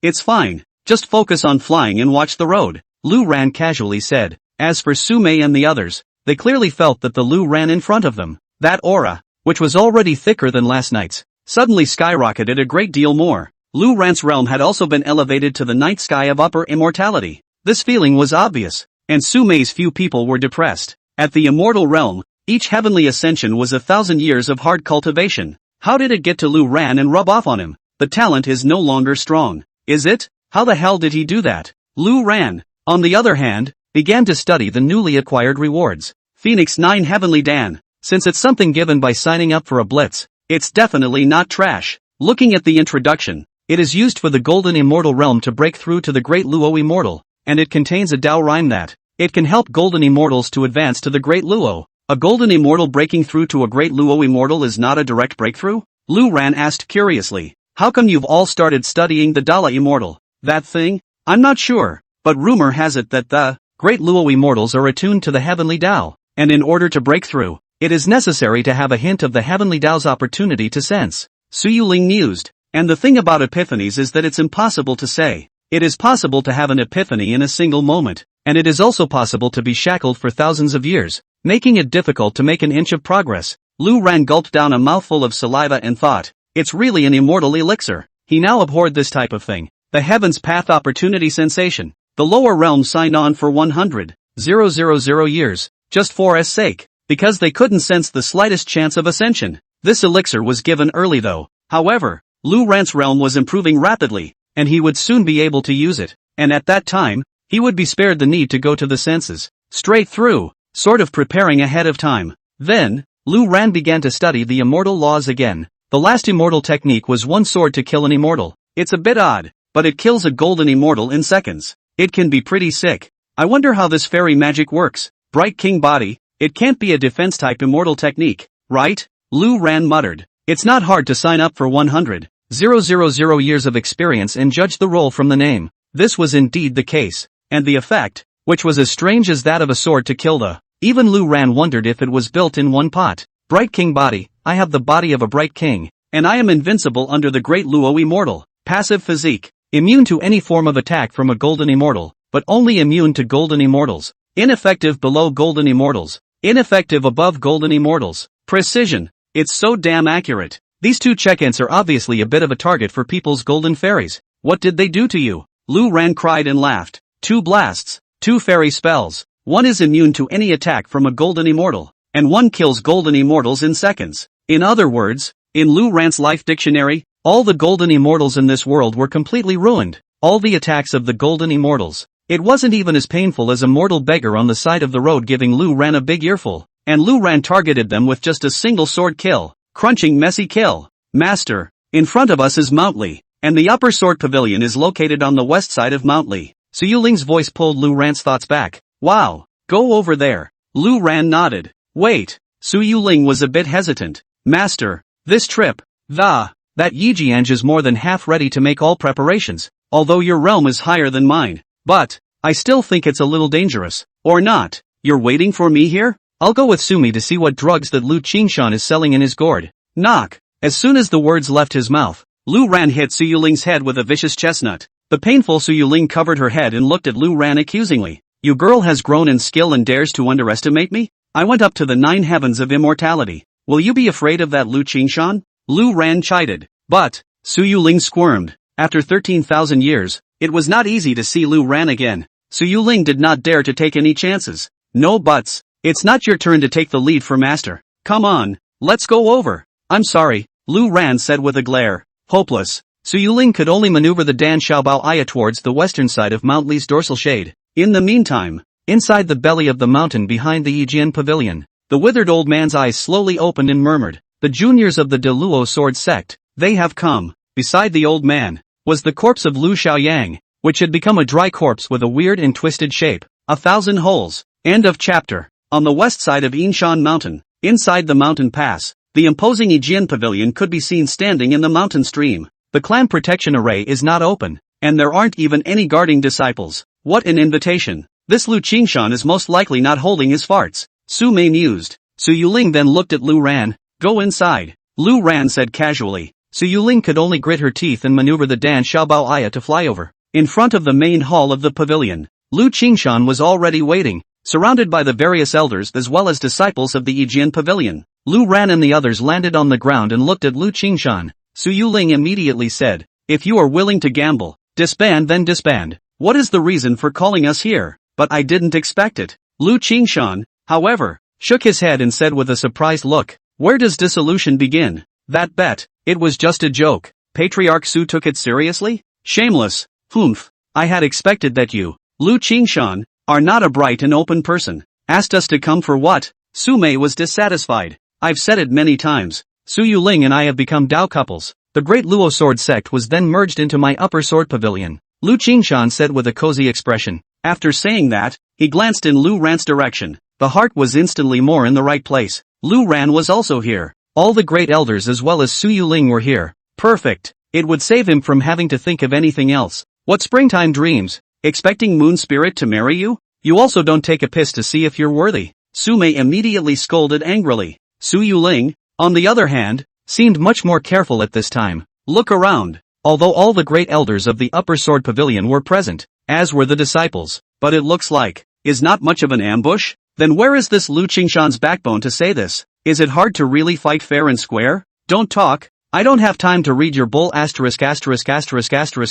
It's fine. Just focus on flying and watch the road, Lu Ran casually said. As for Su Mei and the others, they clearly felt that the Lu Ran in front of them, that aura, which was already thicker than last night's, suddenly skyrocketed a great deal more. Lu Ran's realm had also been elevated to the night sky of upper immortality. This feeling was obvious, and Su Mei's few people were depressed. At the immortal realm, each heavenly ascension was 1,000 years of hard cultivation. How did it get to Lu Ran and rub off on him? The talent is no longer strong. Is it? How the hell did he do that? Lu Ran, on the other hand, began to study the newly acquired rewards. Phoenix 9 Heavenly Dan. Since it's something given by signing up for a blitz, it's definitely not trash. Looking at the introduction, it is used for the Golden Immortal Realm to break through to the Great Luo Immortal, and it contains a Dao rhyme that it can help Golden Immortals to advance to the Great Luo. A Golden Immortal breaking through to a Great Luo Immortal is not a direct breakthrough? Lu Ran asked curiously. How come you've all started studying the Dala Immortal? That thing? I'm not sure, but rumor has it that the Great Luo Immortals are attuned to the Heavenly Dao, and in order to break through, it is necessary to have a hint of the Heavenly Dao's opportunity to sense. Su Yuling mused. And the thing about epiphanies is that it's impossible to say. It is possible to have an epiphany in a single moment, and it is also possible to be shackled for thousands of years, making it difficult to make an inch of progress. Lu Ran gulped down a mouthful of saliva and thought, it's really an immortal elixir. He now abhorred this type of thing. The Heaven's Path opportunity sensation. The lower realm signed on for 100,000 years, just for s sake, because they couldn't sense the slightest chance of ascension. This elixir was given early though. However, Lu Ran's realm was improving rapidly, and he would soon be able to use it, and at that time, he would be spared the need to go to the senses. Straight through, sort of preparing ahead of time. Then, Lu Ran began to study the immortal laws again. The last immortal technique was one sword to kill an immortal. It's a bit odd, but it kills a golden immortal in seconds. It can be pretty sick. I wonder how this fairy magic works. Bright King Body, it can't be a defense-type immortal technique, right? Lu Ran muttered. It's not hard to sign up for 100,000 years of experience and judge the role from the name. This was indeed the case, and the effect, which was as strange as that of a sword to kill the. Even Lu Ran wondered if it was built in one pot. Bright King Body, I have the body of a bright king, and I am invincible under the Great Luo Immortal. Passive physique, immune to any form of attack from a golden immortal, but only immune to golden immortals. Ineffective below golden immortals. Ineffective above golden immortals. Precision. It's so damn accurate. These two check-ins are obviously a bit of a target for people's golden fairies. What did they do to you? Lu Ran cried and laughed. 2 blasts. 2 fairy spells. One is immune to any attack from a golden immortal, and one kills golden immortals in seconds. In other words, in Lu Ran's life dictionary, all the golden immortals in this world were completely ruined. All the attacks of the golden immortals. It wasn't even as painful as a mortal beggar on the side of the road giving Lu Ran a big earful, and Lu Ran targeted them with just a single sword kill. Crunching messy kill. Master, in front of us is Mount Li, and the upper sword pavilion is located on the west side of Mount Li. Su Yuling's voice pulled Lu Ran's thoughts back. Wow, go over there. Lu Ran nodded. Wait, Su Yuling was a bit hesitant. Master, this trip, that Yijianj is more than half ready to make all preparations, although your realm is higher than mine. But, I still think it's a little dangerous. Or not? You're waiting for me here? I'll go with Sumi to see what drugs that Lu Qingshan is selling in his gourd. Knock. As soon as the words left his mouth, Lu Ran hit Su Yuling's head with a vicious chestnut. The painful Su Yuling covered her head and looked at Lu Ran accusingly. You girl has grown in skill and dares to underestimate me? I went up to the 9 heavens of immortality. Will you be afraid of that Lu Qingshan? Lu Ran chided. But, Su Yuling squirmed. After 13,000 years, it was not easy to see Lu Ran again. Su Yuling did not dare to take any chances. No buts. It's not your turn to take the lead for master. Come on, let's go over. I'm sorry, Lu Ran said with a glare. Hopeless. Su Yuling could only maneuver the Dan Xiaobao Aya towards the western side of Mount Li's dorsal shade. In the meantime, inside the belly of the mountain behind the Yijian pavilion, the withered old man's eyes slowly opened and murmured, the juniors of the De Luo sword sect, they have come. Beside the old man, was the corpse of Lu Xiaoyang, which had become a dry corpse with a weird and twisted shape. 1,000 holes. End of chapter. On the west side of Yinshan Mountain, inside the mountain pass, the imposing Yijian pavilion could be seen standing in the mountain stream. The clan protection array is not open, and there aren't even any guarding disciples. What an invitation. This Lu Qingshan is most likely not holding his farts. Su Mei mused. Su Yuling then looked at Lu Ran. Go inside. Lu Ran said casually. Su Yuling could only grit her teeth and maneuver the Dan Xiaobao Aya to fly over. In front of the main hall of the pavilion, Lu Qingshan was already waiting, surrounded by the various elders as well as disciples of the Yijian pavilion. Lu Ran and the others landed on the ground and looked at Lu Qingshan. Su Yuling immediately said, if you are willing to gamble, disband then disband. What is the reason for calling us here? But I didn't expect it. Lu Qingshan, however, shook his head and said with a surprised look, where does dissolution begin? That bet, it was just a joke. Patriarch Su took it seriously? Shameless. Humph. I had expected that you, Lu Qingshan, are not a bright and open person. Asked us to come for what? Su Mei was dissatisfied. I've said it many times. Su Yuling and I have become Dao couples. The great Luo sword sect was then merged into my upper sword pavilion. Lu Qingshan said with a cozy expression. After saying that, he glanced in Lu Ran's direction. The heart was instantly more in the right place. Lu Ran was also here. All the great elders as well as Su Yuling were here. Perfect. It would save him from having to think of anything else. What springtime dreams? Expecting Moon Spirit to marry you? You also don't take a piss to see if you're worthy. Su Mei immediately scolded angrily. Su Yuling, on the other hand, seemed much more careful at this time. Look around. Although all the great elders of the upper sword pavilion were present, as were the disciples, but it looks like, is not much of an ambush? Then where is this Lu Qingshan's backbone to say this? Is it hard to really fight fair and square? Don't talk. I don't have time to read your bull *****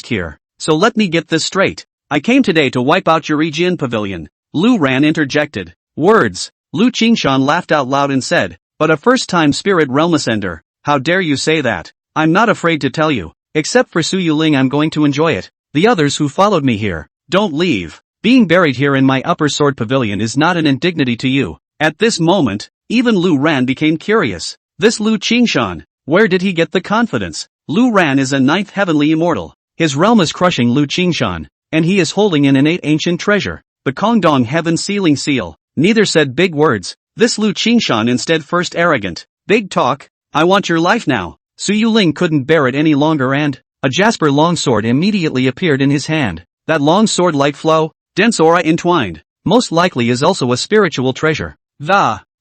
here. So let me get this straight. I came today to wipe out your Yijian pavilion. Lu Ran interjected. Words. Lu Qingshan laughed out loud and said, but a first-time spirit realm ascender. How dare you say that? I'm not afraid to tell you. Except for Su Yuling, I'm going to enjoy it. The others who followed me here, don't leave. Being buried here in my upper sword pavilion is not an indignity to you. At this moment, even Lu Ran became curious. This Lu Qingshan, where did he get the confidence? Lu Ran is a 9th heavenly immortal. His realm is crushing Lu Qingshan, and he is holding an innate ancient treasure, the Kongdong Heaven Sealing Seal. Neither said big words. This Lu Qingshan instead first arrogant. Big talk. I want your life now. Su Yuling couldn't bear it any longer and, a jasper longsword immediately appeared in his hand. That long sword light flow, dense aura entwined, most likely is also a spiritual treasure.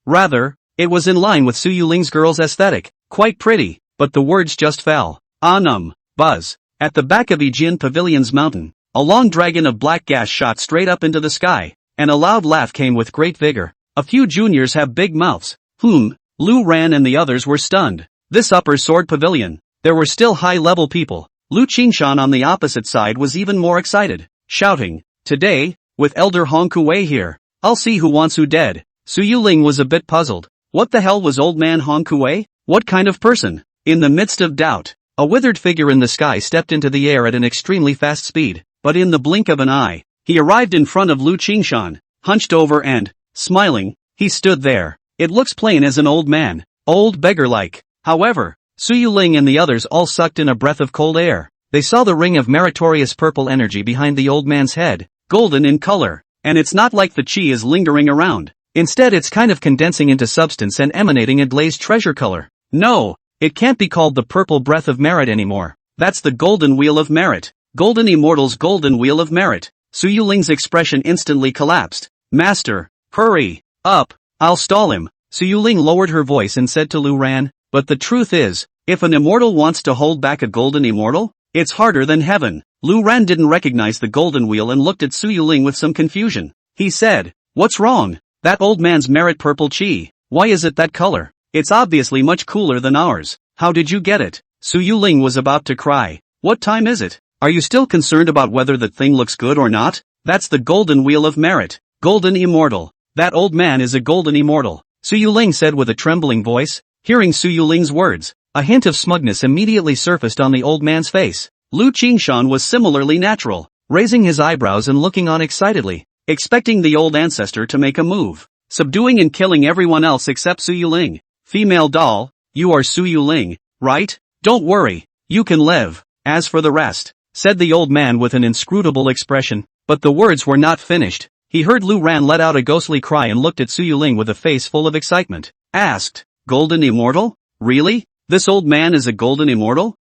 Rather, it was in line with Su Yuling's girl's aesthetic, quite pretty, but the words just fell. Buzz. At the back of Yijian Pavilion's mountain, a long dragon of black gas shot straight up into the sky, and a loud laugh came with great vigor. A few juniors have big mouths. Lu Ran and the others were stunned. This upper sword pavilion, there were still high-level people. Lu Qingshan on the opposite side was even more excited, shouting, today, with Elder Hong Kuei here, I'll see who wants who dead. Su Yuling was a bit puzzled. What the hell was old man Hong Kuei? What kind of person? In the midst of doubt, a withered figure in the sky stepped into the air at an extremely fast speed, but in the blink of an eye, he arrived in front of Lu Qingshan, hunched over and, smiling, he stood there. It looks plain as an old man, old beggar-like. However, Su Yuling and the others all sucked in a breath of cold air. They saw the ring of meritorious purple energy behind the old man's head, golden in color, and it's not like the chi is lingering around. Instead it's kind of condensing into substance and emanating a glazed treasure color. No, it can't be called the purple breath of merit anymore. That's the golden wheel of merit. Golden Immortal's golden wheel of merit. Su Yuling's expression instantly collapsed. Master, hurry up, I'll stall him. Su Yuling lowered her voice and said to Lu Ran, but the truth is, if an immortal wants to hold back a golden immortal, it's harder than heaven. Lu Ran didn't recognize the golden wheel and looked at Su Yuling with some confusion. He said, what's wrong? That old man's merit purple chi. Why is it that color? It's obviously much cooler than ours. How did you get it? Su Yuling was about to cry. What time is it? Are you still concerned about whether that thing looks good or not? That's the golden wheel of merit. Golden immortal. That old man is a golden immortal. Su Yuling said with a trembling voice. Hearing Su Yuling's words, a hint of smugness immediately surfaced on the old man's face. Lu Qingshan was similarly natural, raising his eyebrows and looking on excitedly, expecting the old ancestor to make a move, subduing and killing everyone else except Su Yuling. Female doll, you are Su Yuling, right? Don't worry, you can live. As for the rest, said the old man with an inscrutable expression, but the words were not finished. He heard Lu Ran let out a ghostly cry and looked at Su Yuling with a face full of excitement. Asked, golden immortal? Really? This old man is a golden immortal?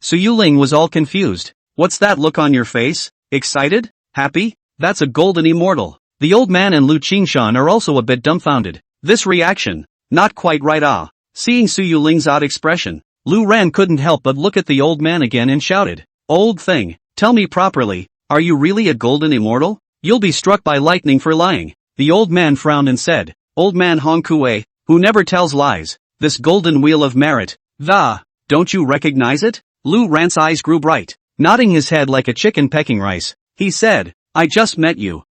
Su Yuling was all confused. What's that look on your face? Excited? Happy? That's a golden immortal. The old man and Lu Qingshan are also a bit dumbfounded. This reaction, not quite right. Seeing Su Yuling's odd expression, Lu Ran couldn't help but look at the old man again and shouted, old thing, tell me properly, are you really a golden immortal? You'll be struck by lightning for lying. The old man frowned and said, old man Hong Kue, who never tells lies, this golden wheel of merit, don't you recognize it? Lu Ran's eyes grew bright, nodding his head like a chicken pecking rice. He said, I just met you.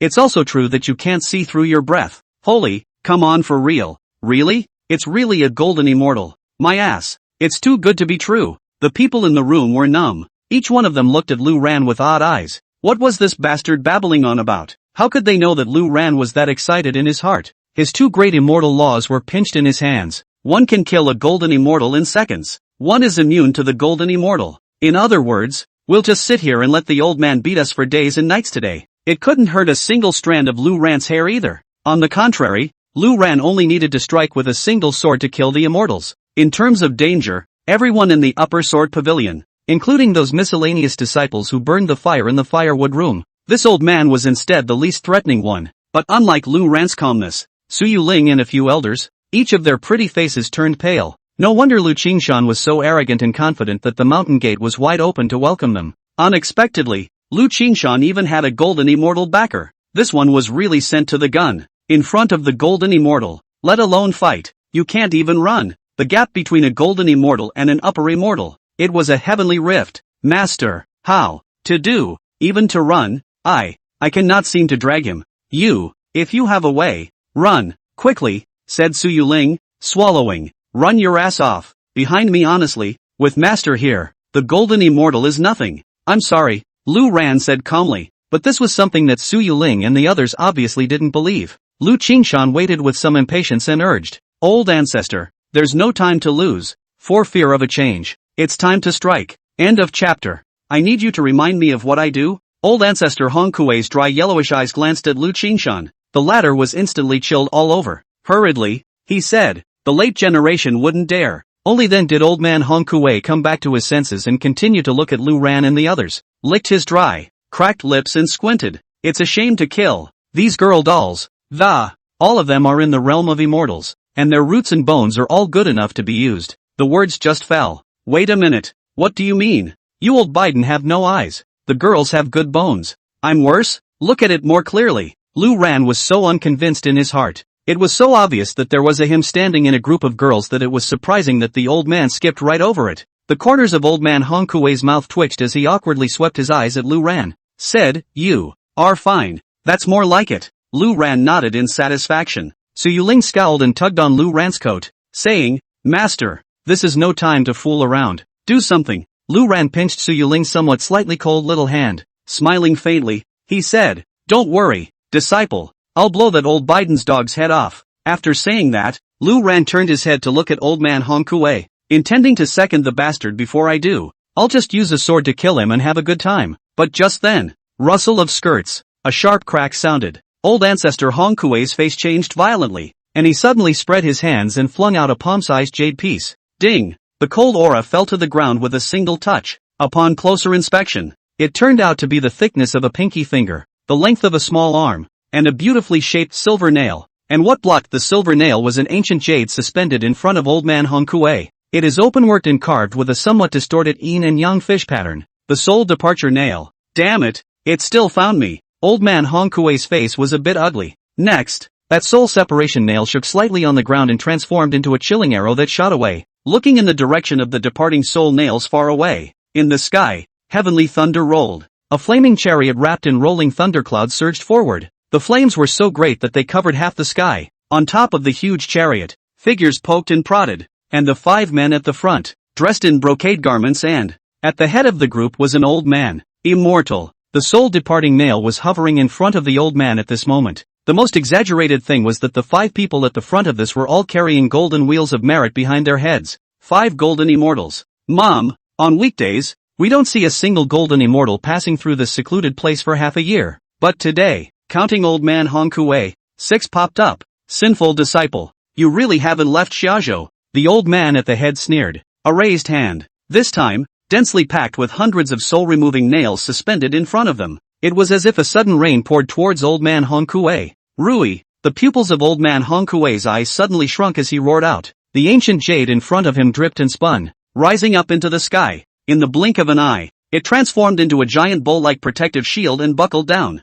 It's also true that you can't see through your breath. Holy, come on for real. Really? It's really a golden immortal. My ass. It's too good to be true. The people in the room were numb. Each one of them looked at Lu Ran with odd eyes. What was this bastard babbling on about? How could they know that Lu Ran was that excited in his heart? His two great immortal laws were pinched in his hands. One can kill a golden immortal in seconds. One is immune to the golden immortal. In other words, we'll just sit here and let the old man beat us for days and nights today. It couldn't hurt a single strand of Lu Ran's hair either. On the contrary, Lu Ran only needed to strike with a single sword to kill the immortals. In terms of danger, everyone in the upper sword pavilion, including those miscellaneous disciples who burned the fire in the firewood room. This old man was instead the least threatening one. But unlike Lu Ran's calmness, Su Yuling and a few elders, each of their pretty faces turned pale. No wonder Lu Qingshan was so arrogant and confident that the mountain gate was wide open to welcome them. Unexpectedly, Lu Qingshan even had a golden immortal backer. This one was really sent to the gun. In front of the golden immortal, let alone fight, you can't even run. The gap between a golden immortal and an upper immortal, it was a heavenly rift. Master, how? To do, even to run? I cannot seem to drag him. If you have a way, run, quickly, said Su Yuling, swallowing. Run your ass off, behind me honestly, with Master here, the golden immortal is nothing. I'm sorry, Lu Ran said calmly, but this was something that Su Yuling and the others obviously didn't believe. Lu Qingshan waited with some impatience and urged, old ancestor, there's no time to lose, for fear of a change. It's time to strike. End of chapter. I need you to remind me of what I do? Old ancestor Hong Kuei's dry yellowish eyes glanced at Lu Qingshan. The latter was instantly chilled all over. Hurriedly, he said, the late generation wouldn't dare. Only then did old man Hong Kuei come back to his senses and continue to look at Lu Ran and the others, licked his dry, cracked lips and squinted. It's a shame to kill these girl dolls. All of them are in the realm of immortals, and their roots and bones are all good enough to be used. The words just fell. Wait a minute, what do you mean? You old Biden have no eyes. The girls have good bones. I'm worse? Look at it more clearly. Lu Ran was so unconvinced in his heart. It was so obvious that there was a him standing in a group of girls that it was surprising that the old man skipped right over it. The corners of old man Hong Kuei's mouth twitched as he awkwardly swept his eyes at Lu Ran. Said, you are fine. That's more like it. Lu Ran nodded in satisfaction. Su Yuling scowled and tugged on Lu Ran's coat, saying, Master, this is no time to fool around. Do something. Lu Ran pinched Su Yuling's somewhat slightly cold little hand. Smiling faintly, he said, don't worry, disciple. I'll blow that old Biden's dog's head off. After saying that, Lu Ran turned his head to look at old man Hong Kuei, intending to second the bastard before I do. I'll just use a sword to kill him and have a good time. But just then, rustle of skirts, a sharp crack sounded. old ancestor Hong Kuei's face changed violently, and he suddenly spread his hands and flung out a palm-sized jade piece. Ding! The cold aura fell to the ground with a single touch. Upon closer inspection, it turned out to be the thickness of a pinky finger, the length of a small arm, and a beautifully shaped silver nail. And what blocked the silver nail was an ancient jade suspended in front of old man Hong Kuei. It is openworked and carved with a somewhat distorted yin and yang fish pattern. The soul departure nail. Damn it, it still found me. Old man Hong Kuei's face was a bit ugly. Next, that soul separation nail shook slightly on the ground and transformed into a chilling arrow that shot away, looking in the direction of the departing soul nails far away. In the sky, heavenly thunder rolled. A flaming chariot wrapped in rolling thunderclouds surged forward. The flames were so great that they covered half the sky. On top of the huge chariot, figures poked and prodded, and the 5 men at the front, dressed in brocade garments, and at the head of the group was an old man, immortal. The soul departing nail was hovering in front of the old man at this moment. The most exaggerated thing was that the 5 people at the front of this were all carrying golden wheels of merit behind their heads. 5 golden immortals. Mom, on weekdays, we don't see a single golden immortal passing through this secluded place for half a year. But today, counting old man Hong Kuei, 6 popped up. Sinful disciple, you really haven't left Xiaozhou. The old man at the head sneered. A raised hand. This time, densely packed with hundreds of soul-removing nails suspended in front of them. It was as if a sudden rain poured towards old man Hong Kuei. Rui, the pupils of old man Hong Kuei's eyes suddenly shrunk as he roared out. The ancient jade in front of him dripped and spun, rising up into the sky. In the blink of an eye, it transformed into a giant bowl-like protective shield and buckled down.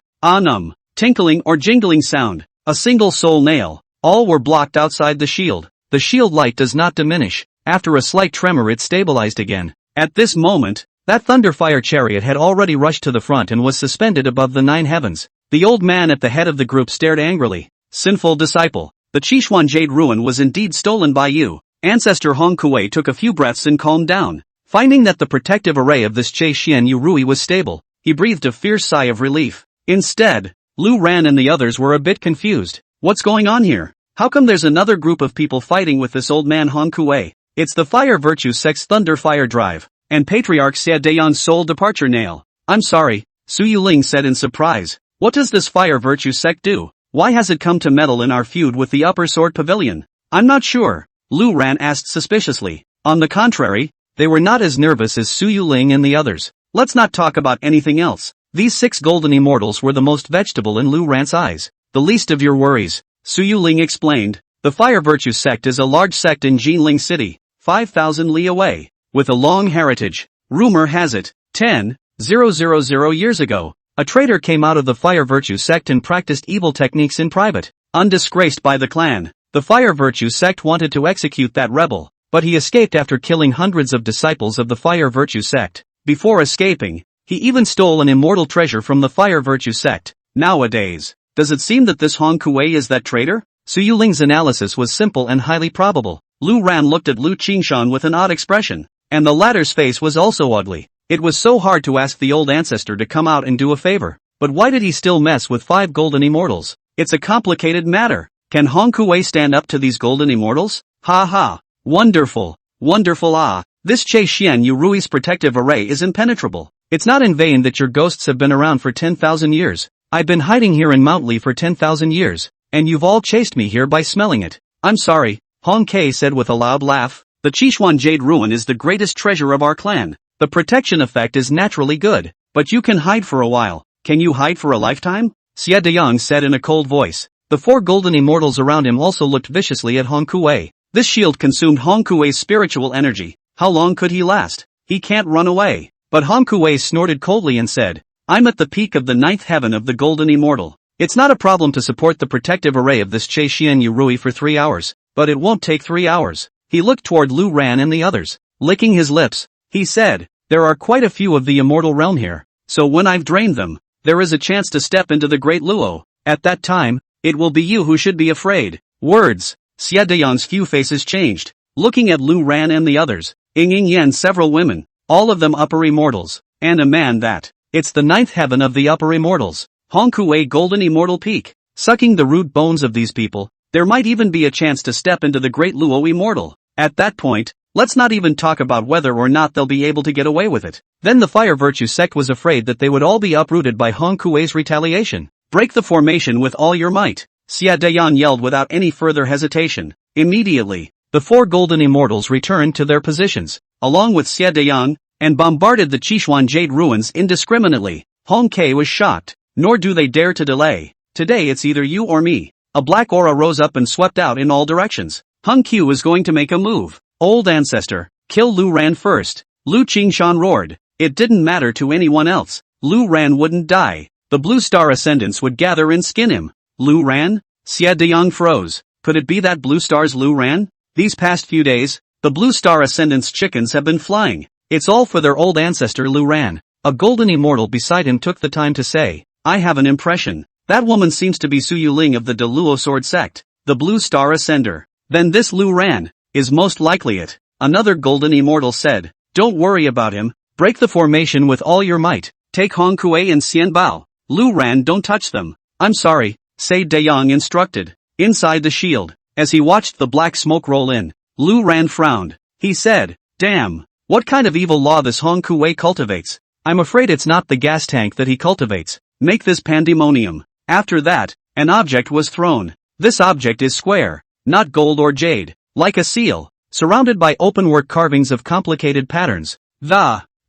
Tinkling or jingling sound. A single soul nail. All were blocked outside the shield. The shield light does not diminish. After a slight tremor it stabilized again. At this moment, that thunderfire chariot had already rushed to the front and was suspended above the 9 heavens. The old man at the head of the group stared angrily. Sinful disciple, the Qishuan Jade ruin was indeed stolen by you. Ancestor Hong Kuei took a few breaths and calmed down. Finding that the protective array of this Che Xian Yu Rui was stable, he breathed a fierce sigh of relief. Instead, Lu Ran and the others were a bit confused. What's going on here? How come there's another group of people fighting with this old man Hong Kuei? It's the Fire Virtue Sect's Thunder Fire Drive, and Patriarch Xia Dayan's Soul Departure Nail. I'm sorry, Su Yuling said in surprise. What does this Fire Virtue Sect do? Why has it come to meddle in our feud with the Upper Sword Pavilion? I'm not sure, Lu Ran asked suspiciously. On the contrary, they were not as nervous as Su Yuling and the others. Let's not talk about anything else. These 6 golden immortals were the most vegetable in Lu Ran's eyes. The least of your worries, Su Yuling explained. The Fire Virtue Sect is a large sect in Jinling City, 5,000 li away, with a long heritage. Rumor has it, 10,000 years ago, a traitor came out of the Fire Virtue Sect and practiced evil techniques in private. Undisgraced by the clan, the Fire Virtue Sect wanted to execute that rebel, but he escaped after killing hundreds of disciples of the Fire Virtue Sect. Before escaping, he even stole an immortal treasure from the Fire Virtue Sect. Nowadays, does it seem that this Hong Kuei is that traitor? Su Yuling's analysis was simple and highly probable. Lu Ran looked at Lu Qingshan with an odd expression, and the latter's face was also ugly. It was so hard to ask the old ancestor to come out and do a favor, but why did he still mess with 5 golden immortals? It's a complicated matter. Can Hong Kuei stand up to these golden immortals? Ha ha. Wonderful. Wonderful. This Che Xian Yu Rui's protective array is impenetrable. It's not in vain that your ghosts have been around for 10,000 years. I've been hiding here in Mount Li for 10,000 years, and you've all chased me here by smelling it. I'm sorry, Hong Kei said with a loud laugh. The Qishuan Jade Ruin is the greatest treasure of our clan. The protection effect is naturally good, but you can hide for a while. Can you hide for a lifetime? Xia Dayang said in a cold voice. The 4 golden immortals around him also looked viciously at Hong Kuei. This shield consumed Hong Kuei's spiritual energy. How long could he last? He can't run away. But Hong Kuei snorted coldly and said, I'm at the peak of the 9th heaven of the golden immortal. It's not a problem to support the protective array of this Che Xian Yu Rui for 3 hours, but it won't take 3 hours. He looked toward Lu Ran and the others. Licking his lips, he said, there are quite a few of the immortal realm here, so when I've drained them, there is a chance to step into the great Luo. At that time, it will be you who should be afraid. Words. Xia Dayang's few faces changed, looking at Lu Ran and the others. Ying Yan several women, all of them upper immortals, and a man that, it's the 9th heaven of the upper immortals. Hong Kuei golden immortal peak, sucking the root bones of these people, there might even be a chance to step into the great Luo immortal. At that point, let's not even talk about whether or not they'll be able to get away with it. Then the Fire Virtue Sect was afraid that they would all be uprooted by Hong Kuei's retaliation. break the formation with all your might, Xia Dayan yelled without any further hesitation. Immediately, the 4 golden immortals returned to their positions, along with Xia Dayan, and bombarded the Qishuan Jade ruins indiscriminately. Hong Ke was shocked, nor do they dare to delay. Today it's either you or me. A black aura rose up and swept out in all directions. Hung Q is going to make a move. Old ancestor, kill Lu Ran first. Lu Qingshan roared. It didn't matter to anyone else. Lu Ran wouldn't die. The Blue Star Ascendants would gather and skin him. Lu Ran? Xia Deyang froze. Could it be that Blue Star's Lu Ran? These past few days, the Blue Star Ascendants' chickens have been flying. It's all for their old ancestor Lu Ran. A golden immortal beside him took the time to say, I have an impression. That woman seems to be Su Yuling of the Deluo Sword sect, the Blue Star Ascender. Then this Lu Ran is most likely it. Another golden immortal said, don't worry about him, break the formation with all your might, take Hong Kuei and Xian Bao. Lu Ran, don't touch them. I'm sorry, Say Dayang instructed. Inside the shield, as he watched the black smoke roll in, Lu Ran frowned. He said, damn, what kind of evil law this Hong Kuei cultivates? I'm afraid it's not the gas tank that he cultivates. Make this pandemonium. After that, an object was thrown. This object is square, not gold or jade, like a seal, surrounded by openwork carvings of complicated patterns.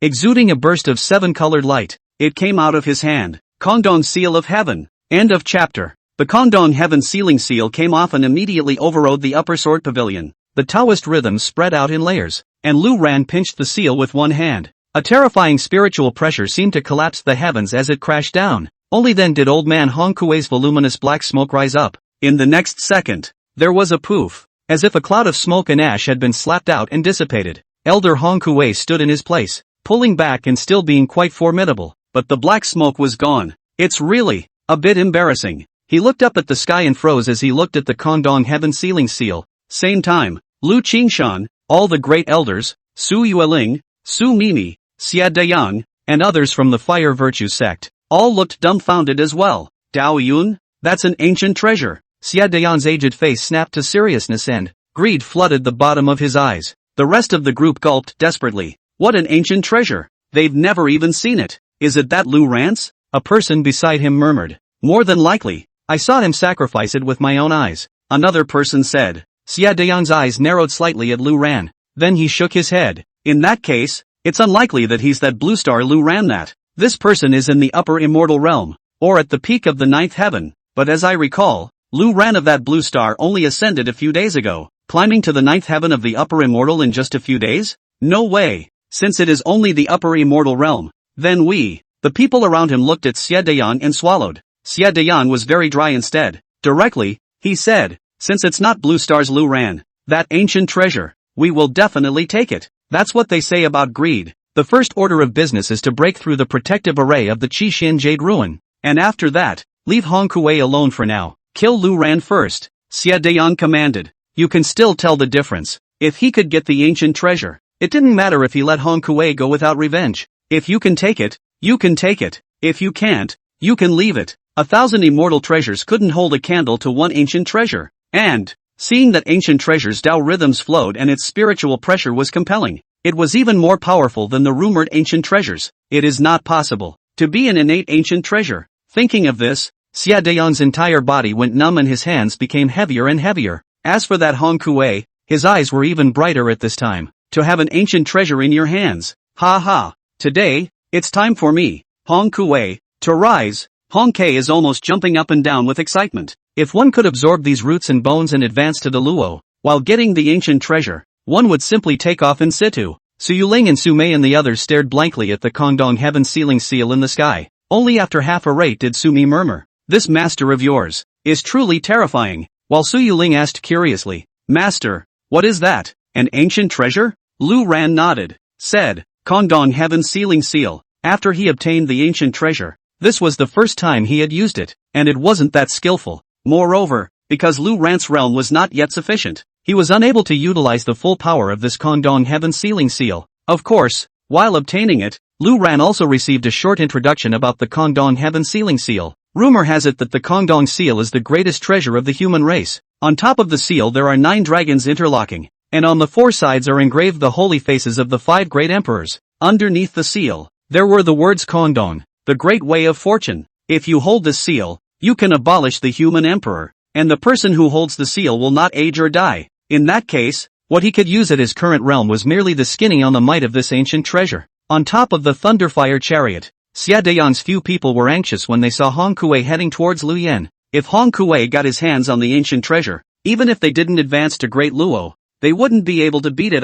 Exuding a burst of 7-colored light, it came out of his hand. Kongdong Seal of Heaven. End of chapter. The Kongdong Heaven Sealing Seal came off and immediately overrode the upper sword pavilion. The Taoist rhythms spread out in layers, and Lu Ran pinched the seal with one hand. A terrifying spiritual pressure seemed to collapse the heavens as it crashed down. Only then did old man Hong Kuei's voluminous black smoke rise up. In the next second, there was a poof, as if a cloud of smoke and ash had been slapped out and dissipated. Elder Hong Kuei stood in his place, pulling back and still being quite formidable, but the black smoke was gone. It's really a bit embarrassing. He looked up at the sky and froze as he looked at the Kongdong Heaven Sealing Seal. Same time, Lu Qingshan, all the great elders, Su Yueling, Su Mimi, Xia Dayang, and others from the Fire Virtue sect, all looked dumbfounded as well. Dao Yun? That's an ancient treasure. Xia Dayang's aged face snapped to seriousness and greed flooded the bottom of his eyes. The rest of the group gulped desperately. What an ancient treasure! They've never even seen it. Is it that Lu Ran's? A person beside him murmured. More than likely. I saw him sacrifice it with my own eyes. Another person said. Xia Dayang's eyes narrowed slightly at Lu Ran. Then he shook his head. In that case, it's unlikely that he's that blue star Lu Ran that. This person is in the upper immortal realm, or at the peak of the 9th heaven. But as I recall, Lu Ran of that blue star only ascended a few days ago, climbing to the 9th heaven of the upper immortal in just a few days? No way. Since it is only the upper immortal realm, then the people around him looked at Xia Dayang and swallowed. Xia Dayang was very dry instead. Directly, he said, since it's not Blue Star's Lu Ran, that ancient treasure, we will definitely take it. That's what they say about greed. The first order of business is to break through the protective array of the Qishan Jade Ruin. And after that, leave Hong Kuei alone for now. Kill Lu Ran first, Xia Dayang commanded. You can still tell the difference. If he could get the ancient treasure, it didn't matter if he let Hong Kuei go without revenge. If you can take it, you can take it. If you can't, you can leave it. 1,000 immortal treasures couldn't hold a candle to one ancient treasure. And, seeing that ancient treasure's Tao rhythms flowed and its spiritual pressure was compelling, it was even more powerful than the rumored ancient treasures. It is not possible to be an innate ancient treasure. Thinking of this, Xia Dayang's entire body went numb and his hands became heavier and heavier. As for that Hong Kuei, his eyes were even brighter at this time. To have an ancient treasure in your hands. Ha ha. Today, it's time for me, Hong Kuei, to rise. Hong Kei is almost jumping up and down with excitement. If one could absorb these roots and bones and advance to the Luo, while getting the ancient treasure, one would simply take off in situ. Su Yuling and Su Mei and the others stared blankly at the Kongdong Heaven Sealing Seal in the sky. Only after half a rate did Su Mi murmur, this master of yours is truly terrifying. While Su Yuling asked curiously, Master, what is that? An ancient treasure? Lu Ran nodded, said, Kongdong Heaven Sealing Seal. After he obtained the ancient treasure, this was the first time he had used it, and it wasn't that skillful. Moreover, because Lu Ran's realm was not yet sufficient, he was unable to utilize the full power of this Kongdong Heaven Sealing Seal. Of course, while obtaining it, Lu Ran also received a short introduction about the Kongdong Heaven Sealing Seal. Rumor has it that the Kongdong Seal is the greatest treasure of the human race. On top of the seal there are 9 dragons interlocking, and on the 4 sides are engraved the holy faces of the 5 great emperors. Underneath the seal, there were the words Kongdong, the great way of fortune. If you hold this seal, You can abolish the human emperor, and the person who holds the seal will not age or die. In that case, what he could use at his current realm was merely the skinning on the might of this ancient treasure. On top of the Thunderfire chariot, Xia Deyang's few people were anxious when they saw Hong Kuei heading towards Luoyan. If Hong Kuei got his hands on the ancient treasure, even if they didn't advance to Great Luo, they wouldn't be able to beat it.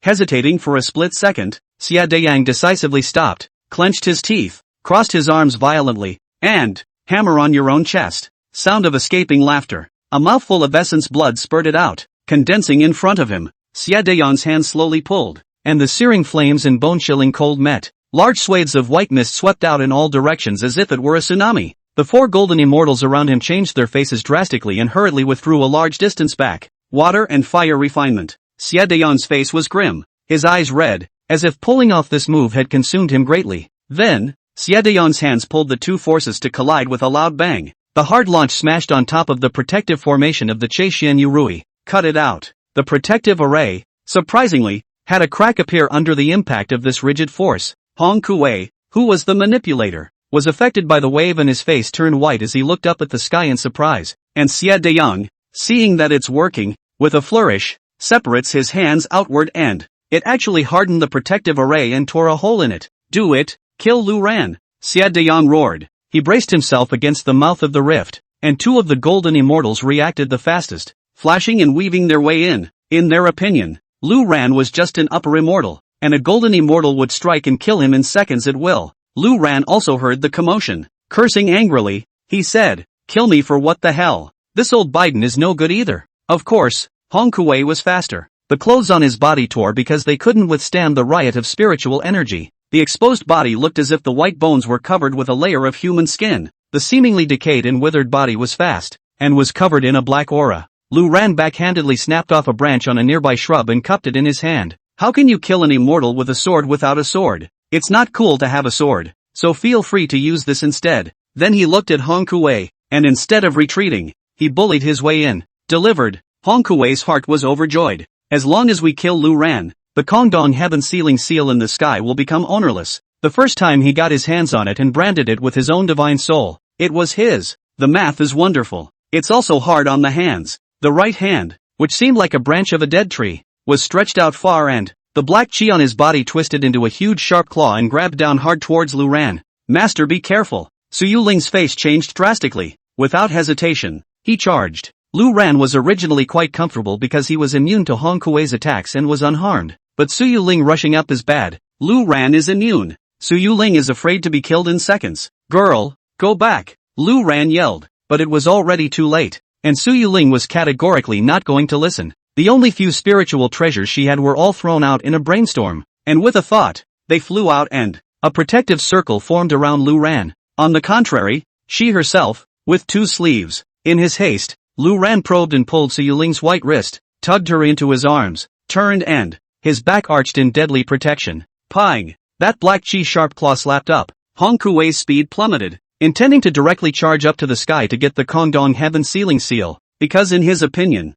Hesitating for a split second, Xia Deyang decisively stopped, clenched his teeth, crossed his arms violently, and, hammer on your own chest. Sound of escaping laughter. A mouthful of essence blood spurted out, condensing in front of him. Xia Deyang's hand slowly pulled, and the searing flames and bone-chilling cold met. Large swathes of white mist swept out in all directions as if it were a tsunami. The four golden immortals around him changed their faces drastically and hurriedly withdrew a large distance back. Water and fire refinement. Xia Deyang's face was grim, his eyes red, as if pulling off this move had consumed him greatly. Then, Xia Deyang's hands pulled the two forces to collide with a loud bang. The hard launch smashed on top of the protective formation of the Cheixian Yurui, cut it out. The protective array, surprisingly, had a crack appear under the impact of this rigid force. Hong Kuei, who was the manipulator, was affected by the wave and his face turned white as he looked up at the sky in surprise. And Xia Deyang, seeing that it's working, with a flourish, separates his hands outward and it actually hardened the protective array and tore a hole in it. Do it, kill Lu Ran, Xia Deyang roared. He braced himself against the mouth of the rift, and two of the golden immortals reacted the fastest, flashing and weaving their way in. In their opinion, Lu Ran was just an upper immortal, and a golden immortal would strike and kill him in seconds at will. Lu Ran also heard the commotion. Cursing angrily, he said, "Kill me for what the hell? This old Biden is no good either." Of course, Hong Kuei was faster. The clothes on his body tore because they couldn't withstand the riot of spiritual energy. The exposed body looked as if the white bones were covered with a layer of human skin. The seemingly decayed and withered body was fast, and was covered in a black aura. Lu Ran backhandedly snapped off a branch on a nearby shrub and cupped it in his hand. How can you kill an immortal with a sword without a sword? It's not cool to have a sword, so feel free to use this instead. Then he looked at Hong Kuei, and instead of retreating, he bullied his way in. Delivered. Hong Kuei's heart was overjoyed. As long as we kill Lu Ran, the Kongdong heaven sealing seal in the sky will become ownerless. The first time he got his hands on it and branded it with his own divine soul, it was his. The math is wonderful. It's also hard on the hands. The right hand, which seemed like a branch of a dead tree, was stretched out far and the black chi on his body twisted into a huge sharp claw and grabbed down hard towards Lu Ran. Master, be careful. Su Yuling's face changed drastically. Without hesitation, he charged. Lu Ran was originally quite comfortable because he was immune to Hong Kuei's attacks and was unharmed. But Su Yuling rushing up is bad. Lu Ran is immune. Su Yuling is afraid to be killed in seconds. Girl, go back. Lu Ran yelled, but it was already too late. And Su Yuling was categorically not going to listen. The only few spiritual treasures she had were all thrown out in a brainstorm. And with a thought, they flew out and a protective circle formed around Lu Ran. On the contrary, she herself, with two sleeves. In his haste, Lu Ran probed and pulled Su Yuling's white wrist, tugged her into his arms, turned and his back arched in deadly protection. Pang! That black chi sharp claw slapped up. Hong Kuei's speed plummeted, intending to directly charge up to the sky to get the Kongdong heaven sealing seal, because in his opinion,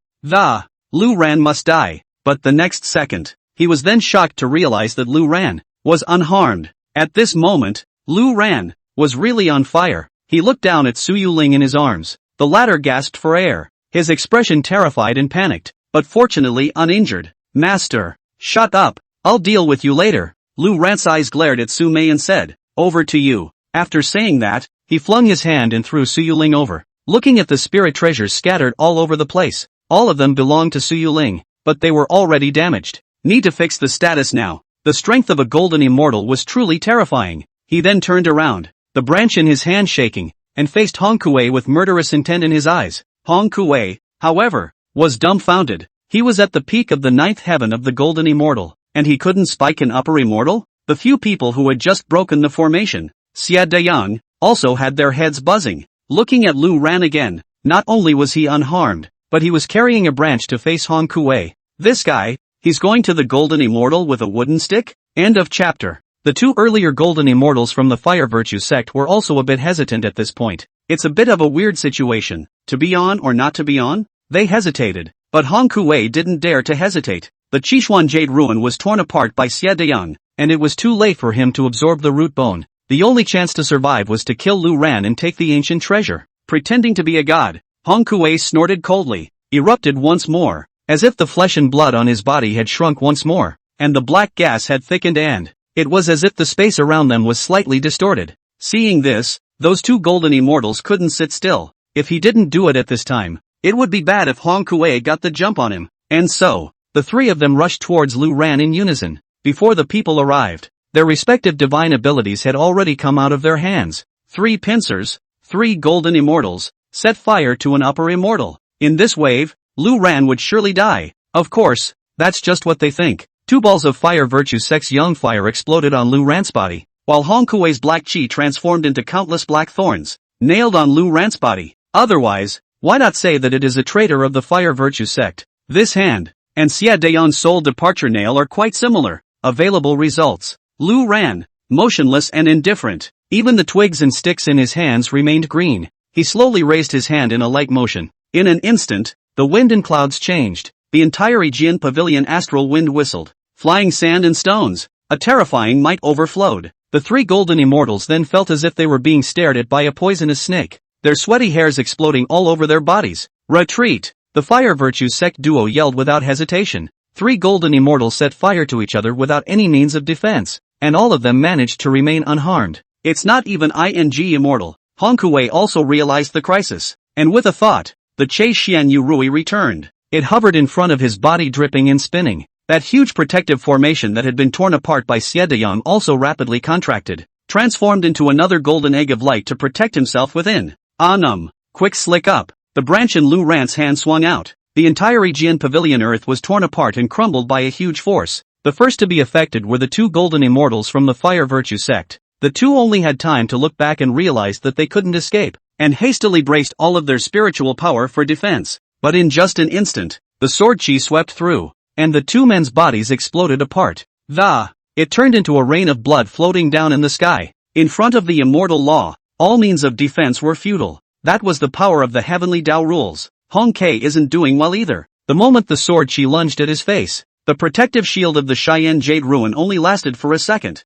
Lu Ran must die. But the next second, he was then shocked to realize that Lu Ran was unharmed. At this moment, Lu Ran was really on fire. He looked down at Su Yuling in his arms. The latter gasped for air, his expression terrified and panicked, but fortunately uninjured. Master, shut up, I'll deal with you later. Lu Ran's eyes glared at Su Mei and said, over to you. After saying that, he flung his hand and threw Su Yuling over. Looking at the spirit treasures scattered all over the place, all of them belonged to Su Yuling, but they were already damaged. Need to fix the status now. The strength of a golden immortal was truly terrifying. He then turned around, the branch in his hand shaking, and faced Hong Kuei with murderous intent in his eyes. Hong Kuei, however, was dumbfounded. He was at the peak of the ninth heaven of the golden immortal, and he couldn't spike an upper immortal? The few people who had just broken the formation, Xia Deyang, also had their heads buzzing. Looking at Lu Ran again, not only was he unharmed, but he was carrying a branch to face Hong Kuei. This guy, he's going to the golden immortal with a wooden stick? End of chapter. The two earlier golden immortals from the Fire Virtue sect were also a bit hesitant at this point. It's a bit of a weird situation, to be on or not to be on? They hesitated, but Hong Kuei didn't dare to hesitate. The Qishuan Jade Ruin was torn apart by Xia Deyang, and it was too late for him to absorb the root bone. The only chance to survive was to kill Lu Ran and take the ancient treasure. pretending to be a god. Hong Kuei snorted coldly, erupted once more, as if the flesh and blood on his body had shrunk once more, and the black gas had thickened and it was as if the space around them was slightly distorted. Seeing this, those two golden immortals couldn't sit still. If he didn't do it at this time, it would be bad if Hong Kuei got the jump on him. And so, the three of them rushed towards Lu Ran in unison. Before the people arrived, their respective divine abilities had already come out of their hands. 3 pincers, 3 golden immortals, set fire to an upper immortal. In this wave, Lu Ran would surely die. Of course, that's just what they think. 2 balls of fire virtue sex young fire exploded on Lu Ran's body, while Hong Kuei's black chi transformed into countless black thorns, nailed on Lu Ran's body. Otherwise, why not say that it is a traitor of the fire virtue sect? This hand, and Xia Dayan's soul departure nail are quite similar. Available results. Lu Ran, motionless and indifferent. Even the twigs and sticks in his hands remained green. He slowly raised his hand in a light motion. In an instant, the wind and clouds changed. The entire Aegean pavilion astral wind whistled. Flying sand and stones. A terrifying might overflowed. The 3 golden immortals then felt as if they were being stared at by a poisonous snake, their sweaty hairs exploding all over their bodies. Retreat! The fire virtue sect duo yelled without hesitation. 3 golden immortals set fire to each other without any means of defense, and all of them managed to remain unharmed. It's not even ing immortal. Hong Kuei also realized the crisis, and with a thought, the Che Xian Yu Rui returned. It hovered in front of his body dripping and spinning. That huge protective formation that had been torn apart by Xie Dayang also rapidly contracted, transformed into another golden egg of light to protect himself within. Quick slick up. The branch in Lu Ran's hand swung out. The entire Aegean pavilion earth was torn apart and crumbled by a huge force. The first to be affected were the 2 golden immortals from the fire virtue sect. The 2 only had time to look back and realize that they couldn't escape, and hastily braced all of their spiritual power for defense. But in just an instant, the sword chi swept through, and the 2 men's bodies exploded apart. It turned into a rain of blood floating down in the sky. In front of the immortal law, all means of defense were futile. That was the power of the heavenly Tao rules. Hong Kuei isn't doing well either. The moment the sword chi lunged at his face, the protective shield of the Cheyenne Jade Ruin only lasted for a second.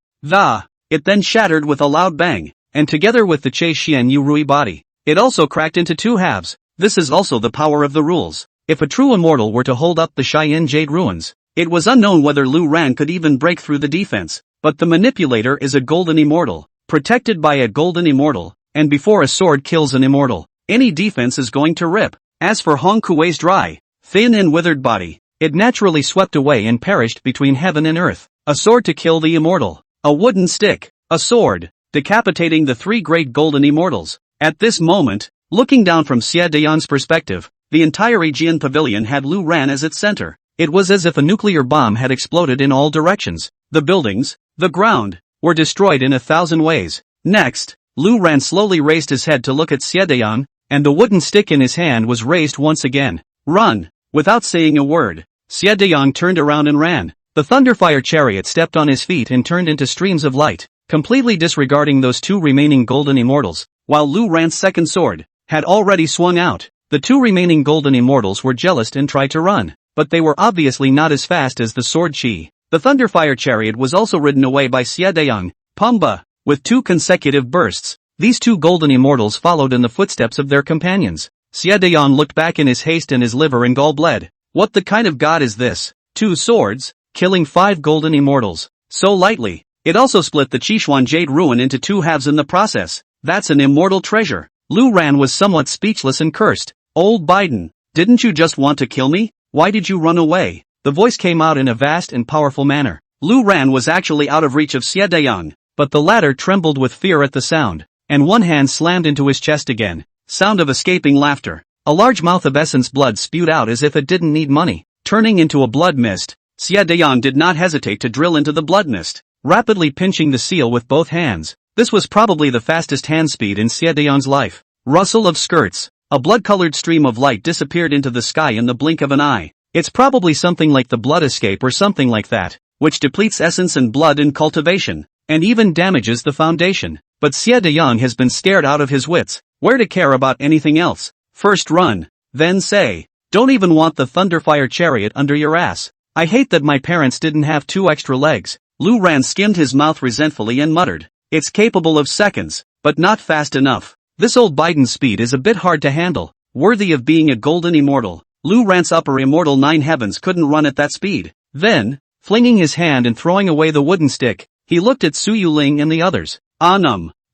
It then shattered with a loud bang, and together with the Che Xian Yu Rui body, it also cracked into 2 halves. This is also the power of the rules. If a true immortal were to hold up the Cheyenne Jade Ruins, it was unknown whether Lu Ran could even break through the defense. But the manipulator is a golden immortal, protected by a golden immortal, and before a sword kills an immortal, any defense is going to rip. As for Hong Kuei's dry, thin and withered body, it naturally swept away and perished between heaven and earth. A sword to kill the immortal. A wooden stick. A sword, decapitating the 3 great golden immortals. At this moment, looking down from Xie Dayang's perspective, the entire Aegean pavilion had Lu Ran as its center. It was as if a nuclear bomb had exploded in all directions. The buildings, the ground, were destroyed in 1,000 ways. Next, Lu Ran slowly raised his head to look at Xie Dayang, and the wooden stick in his hand was raised once again. Run! Without saying a word, Xie Dayang turned around and ran. The Thunderfire chariot stepped on his feet and turned into streams of light, completely disregarding those 2 remaining golden immortals, while Lu Ran's second sword had already swung out. The 2 remaining golden immortals were jealous and tried to run, but they were obviously not as fast as the sword chi. The Thunderfire chariot was also ridden away by Xie Dayang. Pumba! With 2 consecutive bursts, these 2 golden immortals followed in the footsteps of their companions. Xie Dayang looked back in his haste and his liver and gall bled. What the kind of god is this? 2 swords, killing 5 golden immortals, so lightly. It also split the Qishuan Jade Ruin into 2 halves in the process. That's an immortal treasure. Lu Ran was somewhat speechless and cursed. Old Biden, didn't you just want to kill me? Why did you run away? The voice came out in a vast and powerful manner. Lu Ran was actually out of reach of Xie Dayang, but the latter trembled with fear at the sound, and one hand slammed into his chest again. Sound of escaping laughter. A large mouth of essence blood spewed out as if it didn't need money, turning into a blood mist. Xie Dayang did not hesitate to drill into the blood mist, rapidly pinching the seal with both hands. This was probably the fastest hand speed in Xie Dayang's life. Rustle of skirts. A blood-colored stream of light disappeared into the sky in the blink of an eye. It's probably something like the blood escape or something like that, which depletes essence and blood in cultivation, and even damages the foundation. But Xie Dayang has been scared out of his wits. Where to care about anything else? First run, then say, don't even want the Thunderfire chariot under your ass. I hate that my parents didn't have 2 extra legs. Lu Ran skimmed his mouth resentfully and muttered, it's capable of seconds, but not fast enough. This old Biden's speed is a bit hard to handle, worthy of being a golden immortal. Lu Ran's upper immortal 9 heavens couldn't run at that speed. Then, flinging his hand and throwing away the wooden stick, he looked at Su Yuling and the others.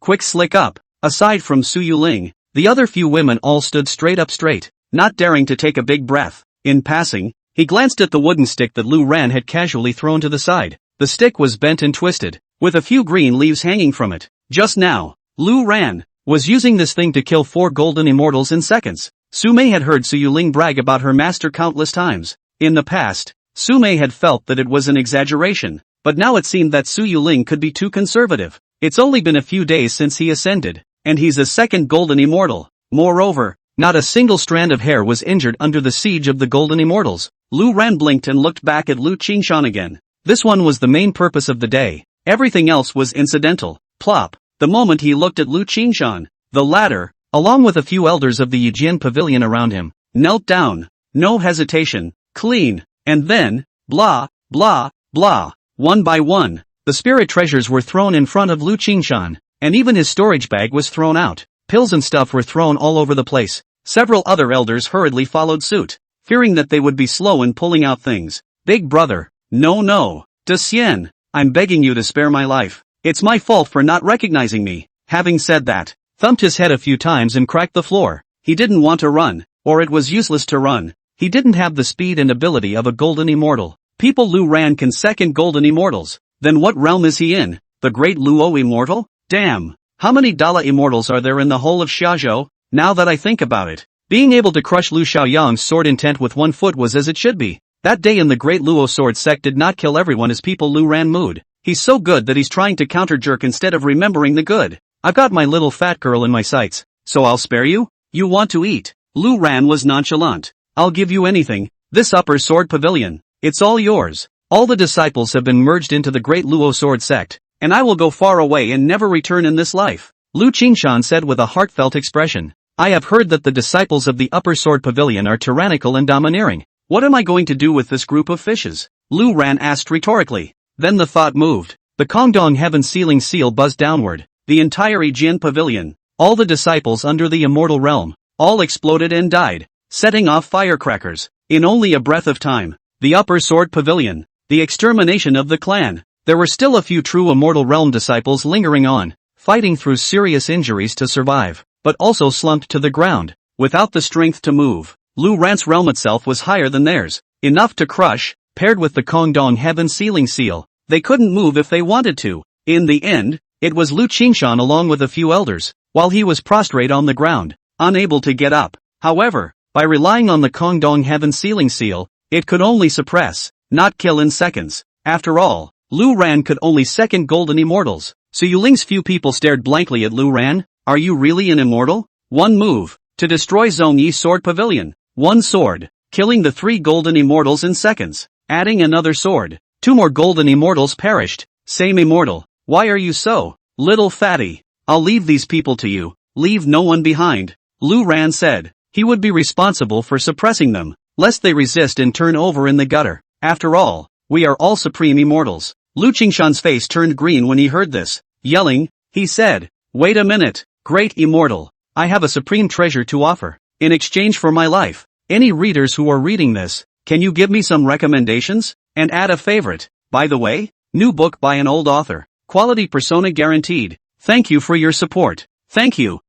Quick slick up. Aside from Su Yuling, the other few women all stood straight up straight, not daring to take a big breath. In passing, he glanced at the wooden stick that Lu Ran had casually thrown to the side. The stick was bent and twisted, with a few green leaves hanging from it. Just now, Lu Ran was using this thing to kill 4 golden immortals in seconds. Su Mei had heard Su Yuling brag about her master countless times. In the past, Su Mei had felt that it was an exaggeration, but now it seemed that Su Yuling could be too conservative. It's only been a few days since he ascended, and he's a second golden immortal. Moreover, not a single strand of hair was injured under the siege of the golden immortals. Lu Ran blinked and looked back at Lu Qingshan again. This one was the main purpose of the day. Everything else was incidental. Plop. The moment he looked at Lu Qingshan, the latter, along with a few elders of the Yijian pavilion around him, knelt down. No hesitation. Clean. And then, blah, blah, blah. One by one, the spirit treasures were thrown in front of Lu Qingshan, and even his storage bag was thrown out. Pills and stuff were thrown all over the place. Several other elders hurriedly followed suit, fearing that they would be slow in pulling out things. Big brother. No. De Xian, I'm begging you to spare my life. It's my fault for not recognizing me. Having said that, thumped his head a few times and cracked the floor. He didn't want to run, or it was useless to run. He didn't have the speed and ability of a golden immortal. People Lu Ran can second golden immortals. Then what realm is he in? The great Luo immortal? Damn. How many Dala immortals are there in the whole of Xiaozhou? Now that I think about it, being able to crush Lu Xiaoyang's sword intent with 1 foot was as it should be. That day in the great Luo sword sect did not kill everyone as people Lu Ran mood. He's so good that he's trying to counter-jerk instead of remembering the good. I've got my little fat girl in my sights, so I'll spare you? You want to eat? Lu Ran was nonchalant. I'll give you anything. This upper sword pavilion. It's all yours. All the disciples have been merged into the great Luo sword sect, and I will go far away and never return in this life. Lu Qingshan said with a heartfelt expression. I have heard that the disciples of the upper sword pavilion are tyrannical and domineering. What am I going to do with this group of fishes? Lu Ran asked rhetorically. Then the thought moved. The Kongdong heaven ceiling seal buzzed downward. The entire Yijian pavilion, all the disciples under the immortal realm, all exploded and died, setting off firecrackers. In only a breath of time, the upper sword pavilion, the extermination of the clan. There were still a few true immortal realm disciples lingering on, fighting through serious injuries to survive, but also slumped to the ground, without the strength to move. Lu Ran's realm itself was higher than theirs, enough to crush, paired with the Kongdong heaven ceiling seal. They couldn't move if they wanted to. In the end, it was Lu Qingshan along with a few elders, while he was prostrate on the ground, unable to get up. However, by relying on the Kongdong heaven ceiling seal, it could only suppress, not kill in seconds. After all, Lu Ran could only second golden immortals. Su Yuling's few people stared blankly at Lu Ran. Are you really an immortal? One move, to destroy Zhongyi's sword pavilion. One sword, killing the 3 golden immortals in seconds. Adding another sword, 2 more golden immortals perished. Same immortal. Why are you so, little fatty? I'll leave these people to you. Leave no one behind. Lu Ran said. He would be responsible for suppressing them, lest they resist and turn over in the gutter. After all, we are all supreme immortals. Lu Qingshan's face turned green when he heard this. Yelling, he said, wait a minute, great immortal. I have a supreme treasure to offer. In exchange for my life. Any readers who are reading this, can you give me some recommendations? And add a favorite. By the way, new book by an old author. Quality persona guaranteed. Thank you for your support. Thank you.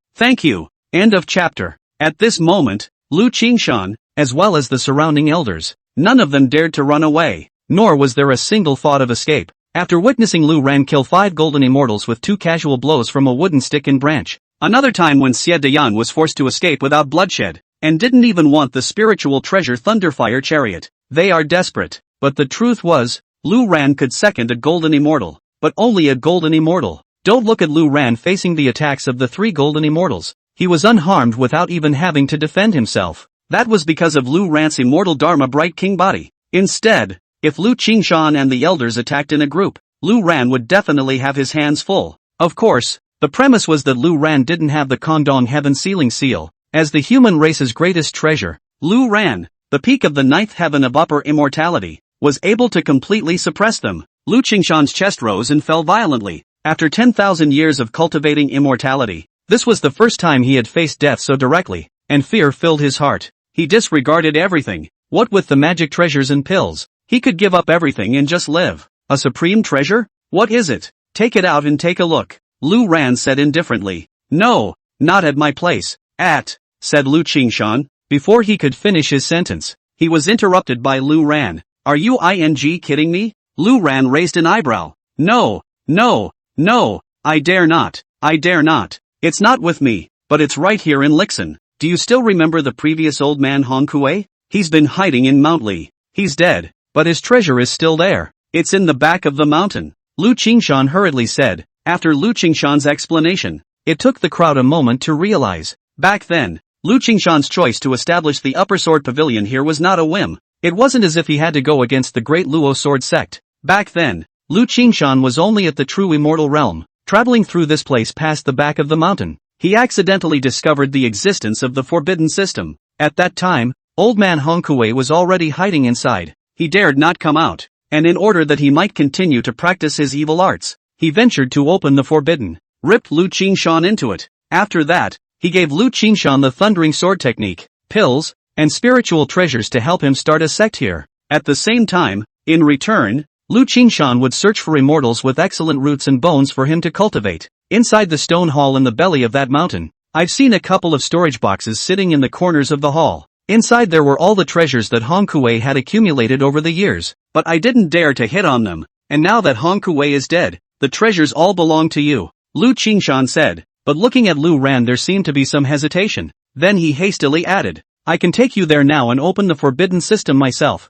End of chapter. At this moment, Lu Qingshan, as well as the surrounding elders, none of them dared to run away, nor was there a single thought of escape. After witnessing Lu Ran kill 5 golden immortals with 2 casual blows from a wooden stick and branch, another time when Xie Dayan was forced to escape without bloodshed, and didn't even want the spiritual treasure Thunderfire chariot. They are desperate. But the truth was, Lu Ran could second a golden immortal, but only a golden immortal. Don't look at Lu Ran facing the attacks of the 3 golden immortals. He was unharmed without even having to defend himself. That was because of Lu Ran's immortal Dharma Bright King body. Instead, if Lu Qingshan and the elders attacked in a group, Lu Ran would definitely have his hands full. Of course, the premise was that Lu Ran didn't have the Kongdong heaven ceiling seal. As the human race's greatest treasure, Lu Ran, the peak of the 9th heaven of upper immortality, was able to completely suppress them. Lu Qingshan's chest rose and fell violently. After 10,000 years of cultivating immortality, This was the first time he had faced death so directly, and fear filled his heart. He disregarded everything. What with the magic treasures and pills? He could give up everything and just live. A supreme treasure? What is it? Take it out and take a look. Lu Ran said indifferently. No, not at my place. Said Lu Qingshan. Before he could finish his sentence, he was interrupted by Lu Ran. Are you kidding me? Lu Ran raised an eyebrow. No, I dare not. It's not with me, but it's right here in Lixin. Do you still remember the previous old man Hong Kuei? He's been hiding in Mount Li. He's dead, but his treasure is still there. It's in the back of the mountain. Lu Qingshan hurriedly said. After Lu Qingshan's explanation, it took the crowd a moment to realize. Back then, Lu Qingshan's choice to establish the Upper Sword Pavilion here was not a whim. It wasn't as if he had to go against the great Luo Sword sect. Back then, Lu Qingshan was only at the true immortal realm. Traveling through this place past the back of the mountain, he accidentally discovered the existence of the forbidden system. At that time, old man Hong Kuei was already hiding inside. He dared not come out, and in order that he might continue to practice his evil arts, he ventured to open the forbidden, ripped Lu Qingshan into it. After that, he gave Lu Qingshan the thundering sword technique, pills, and spiritual treasures to help him start a sect here. At the same time, in return, Lu Qingshan would search for immortals with excellent roots and bones for him to cultivate. Inside the stone hall in the belly of that mountain, I've seen a couple of storage boxes sitting in the corners of the hall. Inside there were all the treasures that Hong Kuei had accumulated over the years, but I didn't dare to hit on them, and now that Hong Kuei is dead, the treasures all belong to you, Lu Qingshan said, but looking at Lu Ran there seemed to be some hesitation. Then he hastily added, I can take you there now and open the forbidden system myself.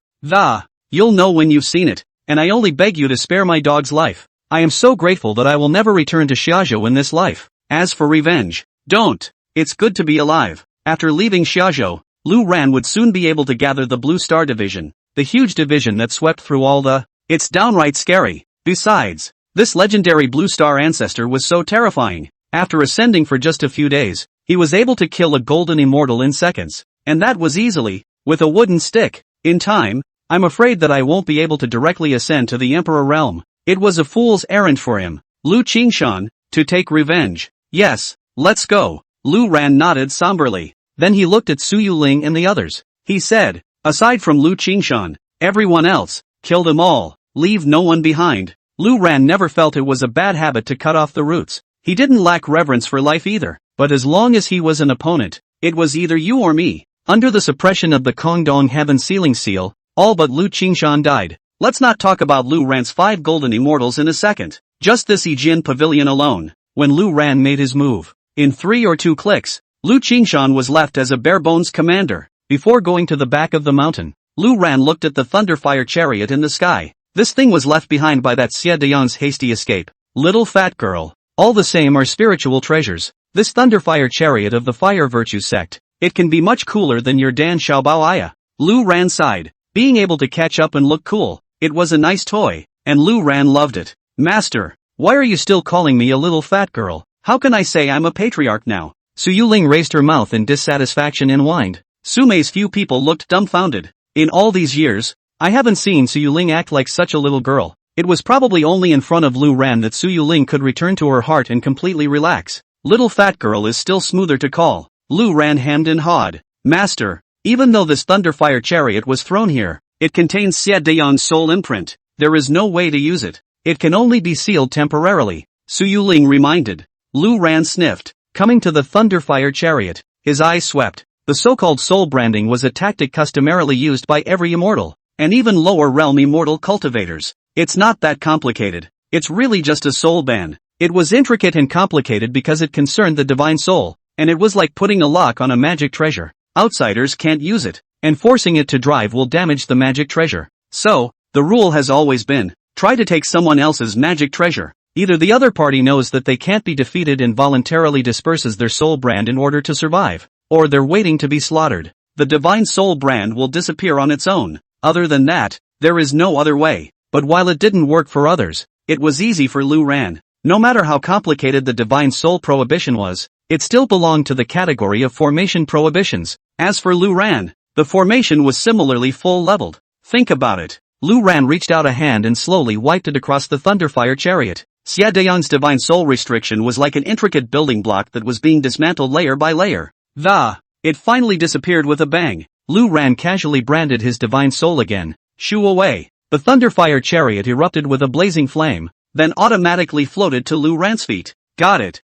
You'll know when you've seen it, and I only beg you to spare my dog's life. I am so grateful that I will never return to Xiazhou in this life. As for revenge, don't. It's good to be alive. After leaving Xiazhou, Lu Ran would soon be able to gather the Blue Star Division, the huge division that swept through all the... It's downright scary. Besides, this legendary Blue Star ancestor was so terrifying. After ascending for just a few days, he was able to kill a golden immortal in seconds, and that was easily, with a wooden stick. In time, I'm afraid that I won't be able to directly ascend to the Emperor realm. It was a fool's errand for him, Lu Qingshan, to take revenge. Yes, let's go. Lu Ran nodded somberly. Then he looked at Su Yuling and the others. He said, aside from Lu Qingshan, everyone else, kill them all, leave no one behind. Lu Ran never felt it was a bad habit to cut off the roots. He didn't lack reverence for life either, but as long as he was an opponent, it was either you or me. Under the suppression of the Kongdong Heaven Sealing Seal, all but Lu Qingshan died. Let's not talk about Lu Ran's 5 golden immortals in a second. Just this Yijin Pavilion alone. When Lu Ran made his move, in 3 or 2 clicks, Lu Qingshan was left as a bare-bones commander. Before going to the back of the mountain, Lu Ran looked at the Thunderfire chariot in the sky. This thing was left behind by that Xie Dayang's hasty escape. Little fat girl. All the same are spiritual treasures. This Thunderfire chariot of the Fire Virtue sect, it can be much cooler than your Dan Xiaobao Aya. Lu Ran sighed. Being able to catch up and look cool, it was a nice toy, and Lu Ran loved it. Master, why are you still calling me a little fat girl? How can I say I'm a patriarch now? Su Yuling raised her mouth in dissatisfaction and whined. Su Mei's few people looked dumbfounded. In all these years, I haven't seen Su Yuling act like such a little girl. It was probably only in front of Lu Ran that Su Yuling could return to her heart and completely relax. Little fat girl is still smoother to call. Lu Ran hemmed and hawed. Master, even though this Thunderfire chariot was thrown here, it contains Xie Dayang's soul imprint. There is no way to use it. It can only be sealed temporarily. Su Yuling reminded. Lu Ran sniffed. Coming to the Thunderfire chariot, his eyes swept. The so-called soul branding was a tactic customarily used by every immortal, and even lower realm immortal cultivators. It's not that complicated. It's really just a soul band. It was intricate and complicated because it concerned the divine soul, and it was like putting a lock on a magic treasure. Outsiders can't use it, and forcing it to drive will damage the magic treasure. So, the rule has always been, try to take someone else's magic treasure. Either the other party knows that they can't be defeated and voluntarily disperses their soul brand in order to survive, or they're waiting to be slaughtered. The divine soul brand will disappear on its own. Other than that, there is no other way. But while it didn't work for others, it was easy for Lu Ran. No matter how complicated the divine soul prohibition was, it still belonged to the category of formation prohibitions. As for Lu Ran, the formation was similarly full-leveled. Think about it. Lu Ran reached out a hand and slowly wiped it across the Thunderfire chariot. Xia Dayang's divine soul restriction was like an intricate building block that was being dismantled layer by layer. It finally disappeared with a bang. Lu Ran casually branded his divine soul again. Shoo away. The Thunderfire chariot erupted with a blazing flame, then automatically floated to Lu Ran's feet. Got it.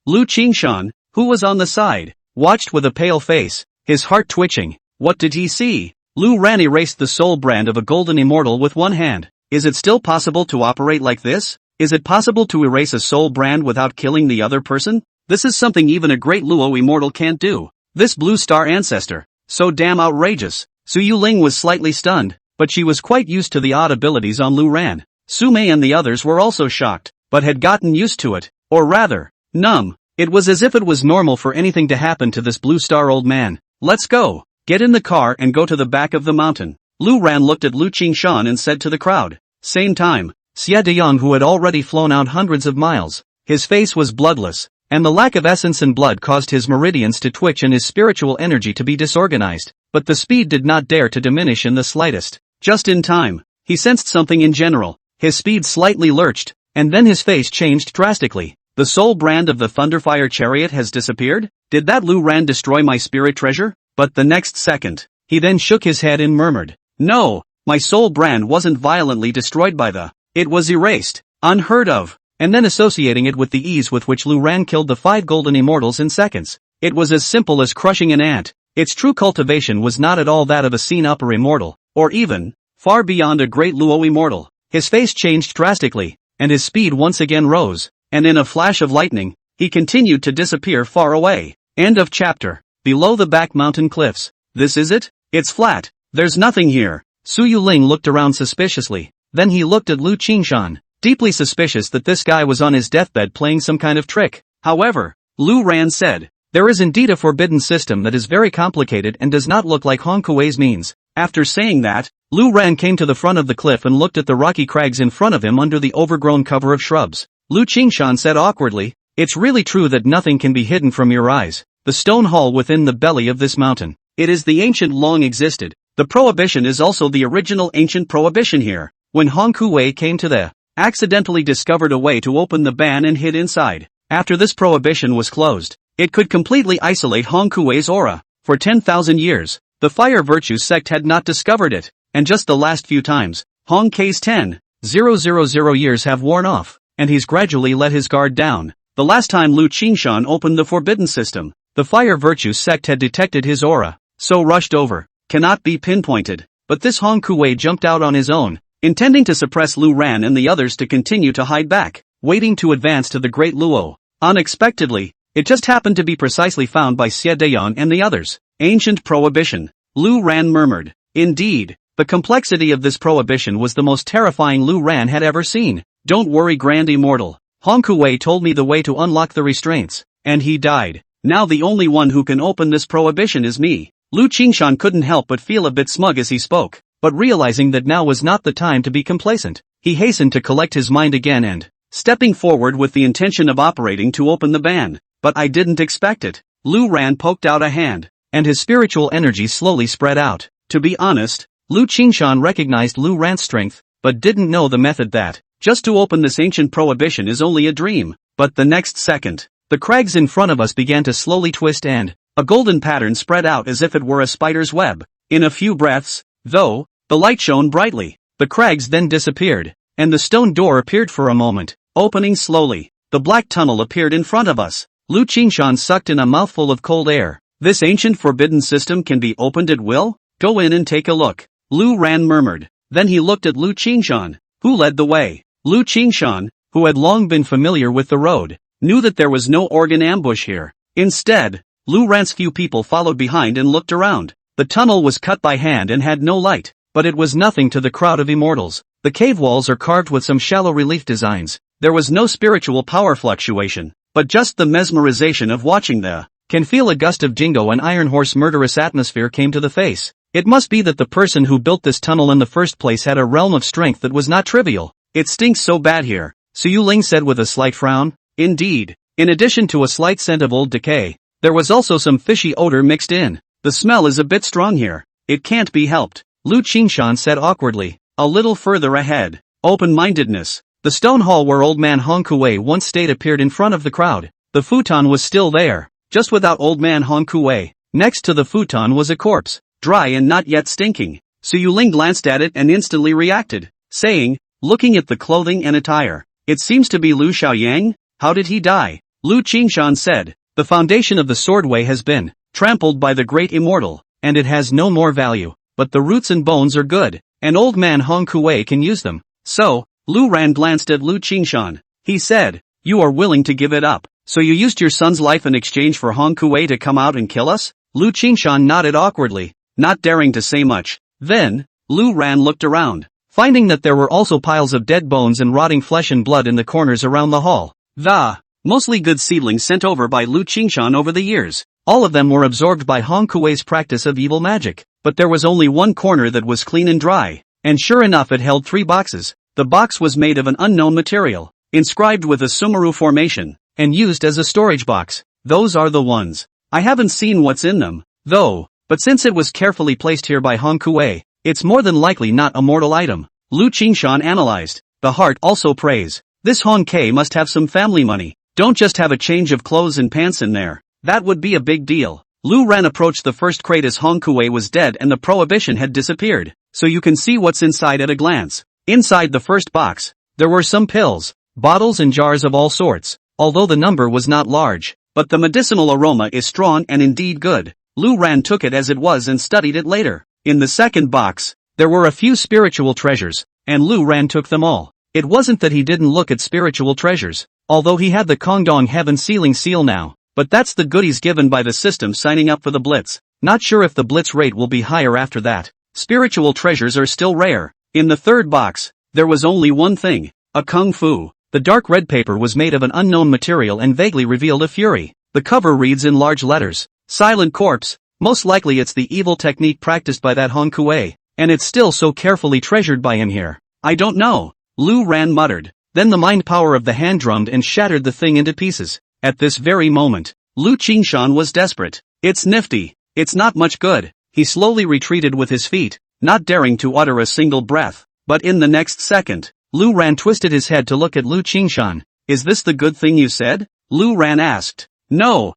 Lu Qingshan, who was on the side, watched with a pale face, his heart twitching. What did he see? Lu Ran erased the soul brand of a golden immortal with one hand. Is it still possible to operate like this? Is it possible to erase a soul brand without killing the other person? This is something even a great Luo immortal can't do. This blue star ancestor, so damn outrageous. Su Yuling was slightly stunned, but she was quite used to the odd abilities on Lu Ran. Su Mei and the others were also shocked, but had gotten used to it, or rather, numb. It was as if it was normal for anything to happen to this blue star old man. Let's go. Get in the car and go to the back of the mountain. Lu Ran looked at Lu Qingshan and said to the crowd. Same time, Xia Dayang, who had already flown out hundreds of miles, his face was bloodless, and the lack of essence and blood caused his meridians to twitch and his spiritual energy to be disorganized, but the speed did not dare to diminish in the slightest. Just in time, he sensed something in general. His speed slightly lurched, and then his face changed drastically. The soul brand of the Thunderfire chariot has disappeared? Did that Lu Ran destroy my spirit treasure? But the next second, he then shook his head and murmured, no, my soul brand wasn't violently destroyed by the, it was erased, unheard of, and then associating it with the ease with which Lu Ran killed the 5 golden immortals in seconds. It was as simple as crushing an ant. Its true cultivation was not at all that of a seen upper immortal, or even, far beyond a great Luo immortal. His face changed drastically, and his speed once again rose, and in a flash of lightning, he continued to disappear far away. End of chapter. Below the back mountain cliffs. This is it? It's flat. There's nothing here. Su Yuling looked around suspiciously. Then he looked at Lu Qingshan, deeply suspicious that this guy was on his deathbed playing some kind of trick. However, Lu Ran said, there is indeed a forbidden system that is very complicated and does not look like Hong Kuei's means. After saying that, Lu Ran came to the front of the cliff and looked at the rocky crags in front of him under the overgrown cover of shrubs. Lu Qingshan said awkwardly, it's really true that nothing can be hidden from your eyes. The stone hall within the belly of this mountain. It is the ancient long existed. The prohibition is also the original ancient prohibition here. When Hong Kuei came to the, accidentally discovered a way to open the ban and hid inside. After this prohibition was closed, it could completely isolate Hong Kuei's aura. For 10,000 years, the Fire Virtue sect had not discovered it, and just the last few times, Hong Kuei's 10,000 years have worn off, and he's gradually let his guard down. The last time Lu Qingshan opened the forbidden system, the Fire Virtue sect had detected his aura, so rushed over, cannot be pinpointed, but this Hong Kuei jumped out on his own, intending to suppress Lu Ran and the others to continue to hide back, waiting to advance to the Great Luo. Unexpectedly, it just happened to be precisely found by Xie Dayang and the others. Ancient prohibition. Lu Ran murmured. Indeed, the complexity of this prohibition was the most terrifying Lu Ran had ever seen. Don't worry, Grand Immortal. Hong Kuei told me the way to unlock the restraints, and he died. Now the only one who can open this prohibition is me. Lu Qingshan couldn't help but feel a bit smug as he spoke, but realizing that now was not the time to be complacent, he hastened to collect his mind again and, stepping forward with the intention of operating to open the ban. But I didn't expect it. Lu Ran poked out a hand, and his spiritual energy slowly spread out. To be honest, Lu Qingshan recognized Lu Ran's strength, but didn't know the method that, just to open this ancient prohibition is only a dream. But the next second, the crags in front of us began to slowly twist and, a golden pattern spread out as if it were a spider's web. In a few breaths, though, the light shone brightly. The crags then disappeared, and the stone door appeared for a moment, opening slowly. The black tunnel appeared in front of us. Lu Qingshan sucked in a mouthful of cold air. This ancient forbidden system can be opened at will? Go in and take a look. Lu Ran murmured. Then he looked at Lu Qingshan, who led the way. Lu Qingshan, who had long been familiar with the road, knew that there was no organ ambush here. Instead, Lu Ran's few people followed behind and looked around. The tunnel was cut by hand and had no light, but it was nothing to the crowd of immortals. The cave walls are carved with some shallow relief designs. There was no spiritual power fluctuation, but just the mesmerization of watching the, can feel a gust of Jingo and Iron Horse murderous atmosphere came to the face. It must be that the person who built this tunnel in the first place had a realm of strength that was not trivial. It stinks so bad here, Su Yuling said with a slight frown. Indeed, in addition to a slight scent of old decay, there was also some fishy odor mixed in. The smell is a bit strong here. It can't be helped. Lu Qingshan said awkwardly. A little further ahead. Open-mindedness. The stone hall where old man Hong Kuei once stayed appeared in front of the crowd. The futon was still there, just without old man Hong Kuei. Next to the futon was a corpse, dry and not yet stinking. Su Yuling glanced at it and instantly reacted, saying, looking at the clothing and attire, "It seems to be Lu Xiaoyang? How did he die?" Lu Qingshan said, "The foundation of the swordway has been trampled by the great immortal, and it has no more value, but the roots and bones are good, and old man Hong Kuei can use them." So, Lu Ran glanced at Lu Qingshan. He said, "You are willing to give it up, so you used your son's life in exchange for Hong Kuei to come out and kill us?" Lu Qingshan nodded awkwardly, not daring to say much. Then, Lu Ran looked around, finding that there were also piles of dead bones and rotting flesh and blood in the corners around the hall. The mostly good seedlings sent over by Lu Qingshan over the years. All of them were absorbed by Hong Kuei's practice of evil magic, but there was only one corner that was clean and dry, and sure enough it held 3 boxes. The box was made of an unknown material, inscribed with a Sumeru formation, and used as a storage box. Those are the ones. I haven't seen what's in them, though, but since it was carefully placed here by Hong Kuei, it's more than likely not a mortal item. Lu Qingshan analyzed. The heart also prays. This Hong Kuei must have some family money. Don't just have a change of clothes and pants in there. That would be a big deal. Lu Ran approached the first crate as Hong Kuei was dead and the prohibition had disappeared, so you can see what's inside at a glance. Inside the first box, there were some pills, bottles and jars of all sorts, although the number was not large, but the medicinal aroma is strong and indeed good. Lu Ran took it as it was and studied it later. In the second box, there were a few spiritual treasures, and Lu Ran took them all. It wasn't that he didn't look at spiritual treasures, although he had the Kongdong Heaven Sealing Seal now, but that's the goodies given by the system signing up for the Blitz. Not sure if the Blitz rate will be higher after that. Spiritual treasures are still rare. In the third box, there was only one thing, a kung fu. The dark red paper was made of an unknown material and vaguely revealed a fury. The cover reads in large letters, "Silent Corpse." Most likely it's the evil technique practiced by that Hong Kuei, and it's still so carefully treasured by him here. "I don't know," Lu Ran muttered. Then the mind power of the hand drummed and shattered the thing into pieces. At this very moment, Lu Qingshan was desperate. "It's nifty. It's not much good." He slowly retreated with his feet, not daring to utter a single breath. But in the next second, Lu Ran twisted his head to look at Lu Qingshan. "Is this the good thing you said?" Lu Ran asked. No,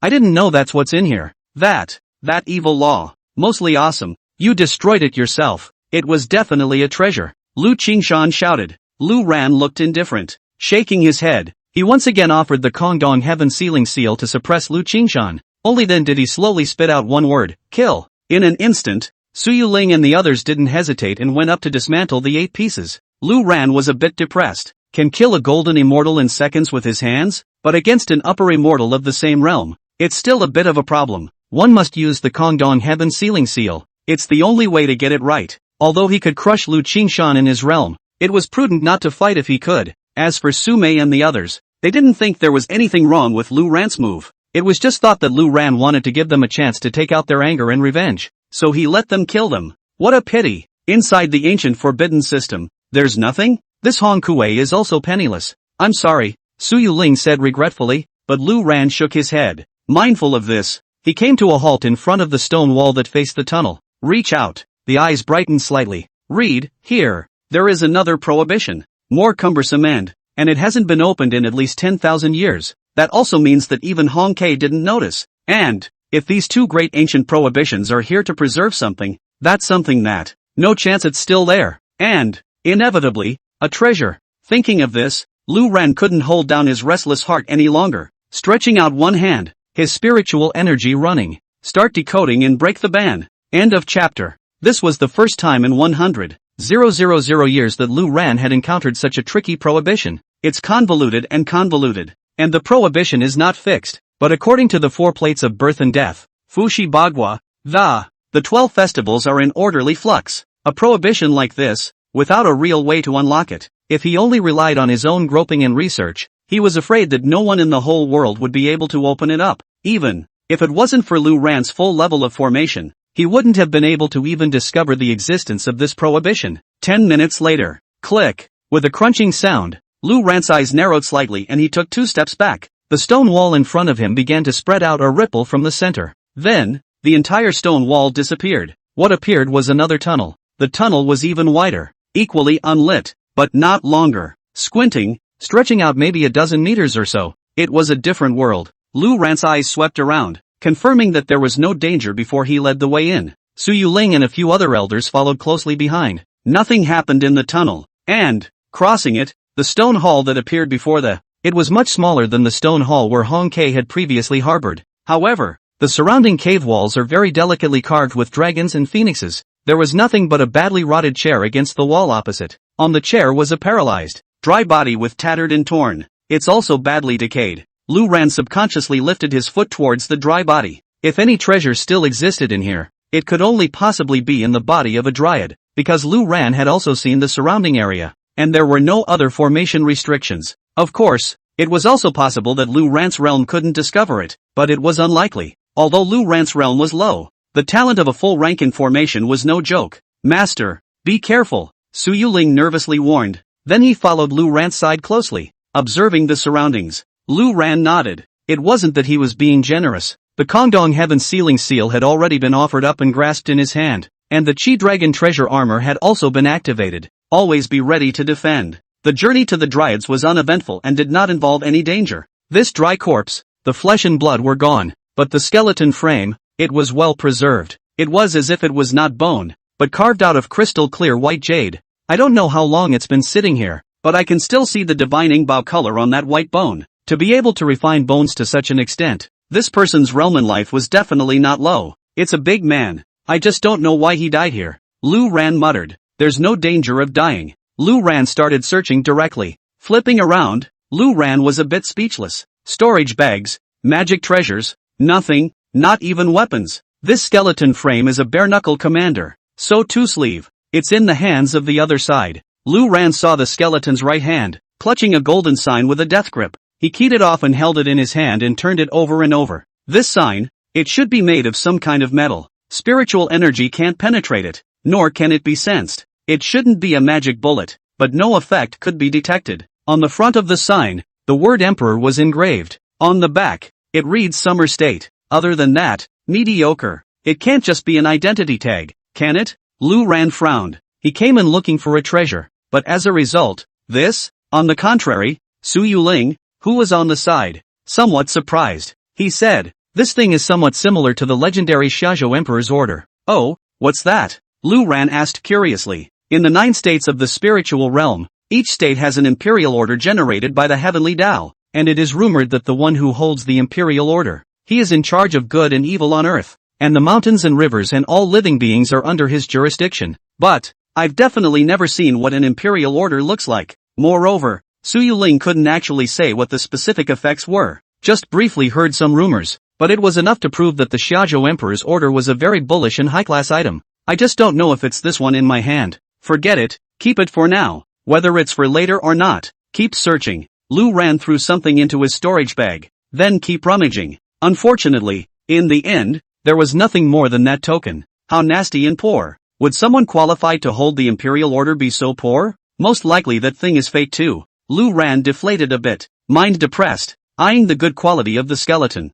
I didn't know that's what's in here." That evil law. Mostly awesome. You destroyed it yourself. It was definitely a treasure." Lu Qingshan shouted. Lu Ran looked indifferent. Shaking his head, he once again offered the Kongdong Heaven Sealing Seal to suppress Lu Qingshan. Only then did he slowly spit out one word, "Kill." In an instant, Su Yuling and the others didn't hesitate and went up to dismantle the 8 pieces. Lu Ran was a bit depressed. Can kill a golden immortal in seconds with his hands? But against an upper immortal of the same realm, it's still a bit of a problem. One must use the Kongdong Heaven Sealing Seal. It's the only way to get it right. Although he could crush Lu Qingshan in his realm, it was prudent not to fight if he could. As for Su Mei and the others, they didn't think there was anything wrong with Lu Ran's move. It was just thought that Lu Ran wanted to give them a chance to take out their anger and revenge. So he let them kill them. What a pity. Inside the ancient forbidden system, there's nothing? This Hong Kuei is also penniless. "I'm sorry," Su Yuling said regretfully, but Lu Ran shook his head. Mindful of this, he came to a halt in front of the stone wall that faced the tunnel. "Reach out." The eyes brightened slightly. "Read, here. There is another prohibition. More cumbersome and it hasn't been opened in at least 10,000 years. That also means that even Hong Kuei didn't notice. And if these 2 great ancient prohibitions are here to preserve something, that's something that, no chance it's still there. And, inevitably, a treasure." Thinking of this, Lu Ran couldn't hold down his restless heart any longer. Stretching out one hand, his spiritual energy running. Start decoding and break the ban. End of chapter. This was the first time in 100,000 years that Lu Ran had encountered such a tricky prohibition. It's convoluted, and the prohibition is not fixed, but according to the 4 plates of birth and death, Fushi Bagua, the 12 festivals are in orderly flux. A prohibition like this, without a real way to unlock it, if he only relied on his own groping and research, he was afraid that no one in the whole world would be able to open it up. Even if it wasn't for Lu Ran's full level of formation, he wouldn't have been able to even discover the existence of this prohibition. 10 minutes later, click. With a crunching sound, Lu Ran's eyes narrowed slightly and he took 2 steps back. The stone wall in front of him began to spread out or ripple from the center. Then, the entire stone wall disappeared. What appeared was another tunnel. The tunnel was even wider, equally unlit, but not longer. Squinting, stretching out maybe a dozen meters or so, it was a different world. Lu Ran's eyes swept around, confirming that there was no danger before he led the way in. Su Yuling and a few other elders followed closely behind. Nothing happened in the tunnel, and, crossing it, the stone hall that appeared before it was much smaller than the stone hall where Hong Kei had previously harbored. However, the surrounding cave walls are very delicately carved with dragons and phoenixes. There was nothing but a badly rotted chair against the wall opposite. On the chair was a paralyzed, dry body with tattered and torn. It's also badly decayed. Lu Ran subconsciously lifted his foot towards the dry body. If any treasure still existed in here, it could only possibly be in the body of a dryad, because Lu Ran had also seen the surrounding area, and there were no other formation restrictions. Of course, it was also possible that Lu Ran's realm couldn't discover it, but it was unlikely. Although Lu Ran's realm was low, the talent of a full rank in formation was no joke. Master, be careful, Su Yuling nervously warned. Then he followed Lu Ran's side closely, observing the surroundings. Lu Ran nodded. It wasn't that he was being generous. The Kongdong Heaven Sealing Seal had already been offered up and grasped in his hand, and the Chi Dragon Treasure Armor had also been activated. Always be ready to defend. The journey to the Dryads was uneventful and did not involve any danger. This dry corpse, the flesh and blood were gone, but the skeleton frame, it was well preserved. It was as if it was not bone, but carved out of crystal clear white jade. I don't know how long it's been sitting here, but I can still see the divining bow color on that white bone. To be able to refine bones to such an extent, this person's realm in life was definitely not low. It's a big man. I just don't know why he died here. Lu Ran muttered. There's no danger of dying. Lu Ran started searching directly. Flipping around, Lu Ran was a bit speechless. Storage bags, magic treasures, nothing, not even weapons. This skeleton frame is a bare-knuckle commander. So too sleeve. It's in the hands of the other side. Lu Ran saw the skeleton's right hand, clutching a golden sign with a death grip. He keyed it off and held it in his hand and turned it over and over. This sign, it should be made of some kind of metal. Spiritual energy can't penetrate it, nor can it be sensed. It shouldn't be a magic bullet, but no effect could be detected. On the front of the sign, the word Emperor was engraved. On the back, it reads Summer State. Other than that, mediocre. It can't just be an identity tag, can it? Lu Ran frowned. He came in looking for a treasure, but as a result, this? On the contrary, Su Yuling, who was on the side, somewhat surprised, he said, this thing is somewhat similar to the legendary Xiaozhou Emperor's order. Oh, what's that? Lu Ran asked curiously. In the 9 states of the spiritual realm, each state has an imperial order generated by the heavenly Tao, and it is rumored that the one who holds the imperial order, he is in charge of good and evil on earth, and the mountains and rivers and all living beings are under his jurisdiction. But, I've definitely never seen what an imperial order looks like. Moreover, Su Yuling couldn't actually say what the specific effects were, just briefly heard some rumors, but it was enough to prove that the Xiaozhou Emperor's order was a very bullish and high-class item. I just don't know if it's this one in my hand. Forget it, keep it for now. Whether it's for later or not, keep searching. Lu Ran threw something into his storage bag, then keep rummaging. Unfortunately, in the end, there was nothing more than that token. How nasty and poor. Would someone qualified to hold the imperial order be so poor? Most likely that thing is fake too. Lu Ran deflated a bit, mind depressed, eyeing the good quality of the skeleton.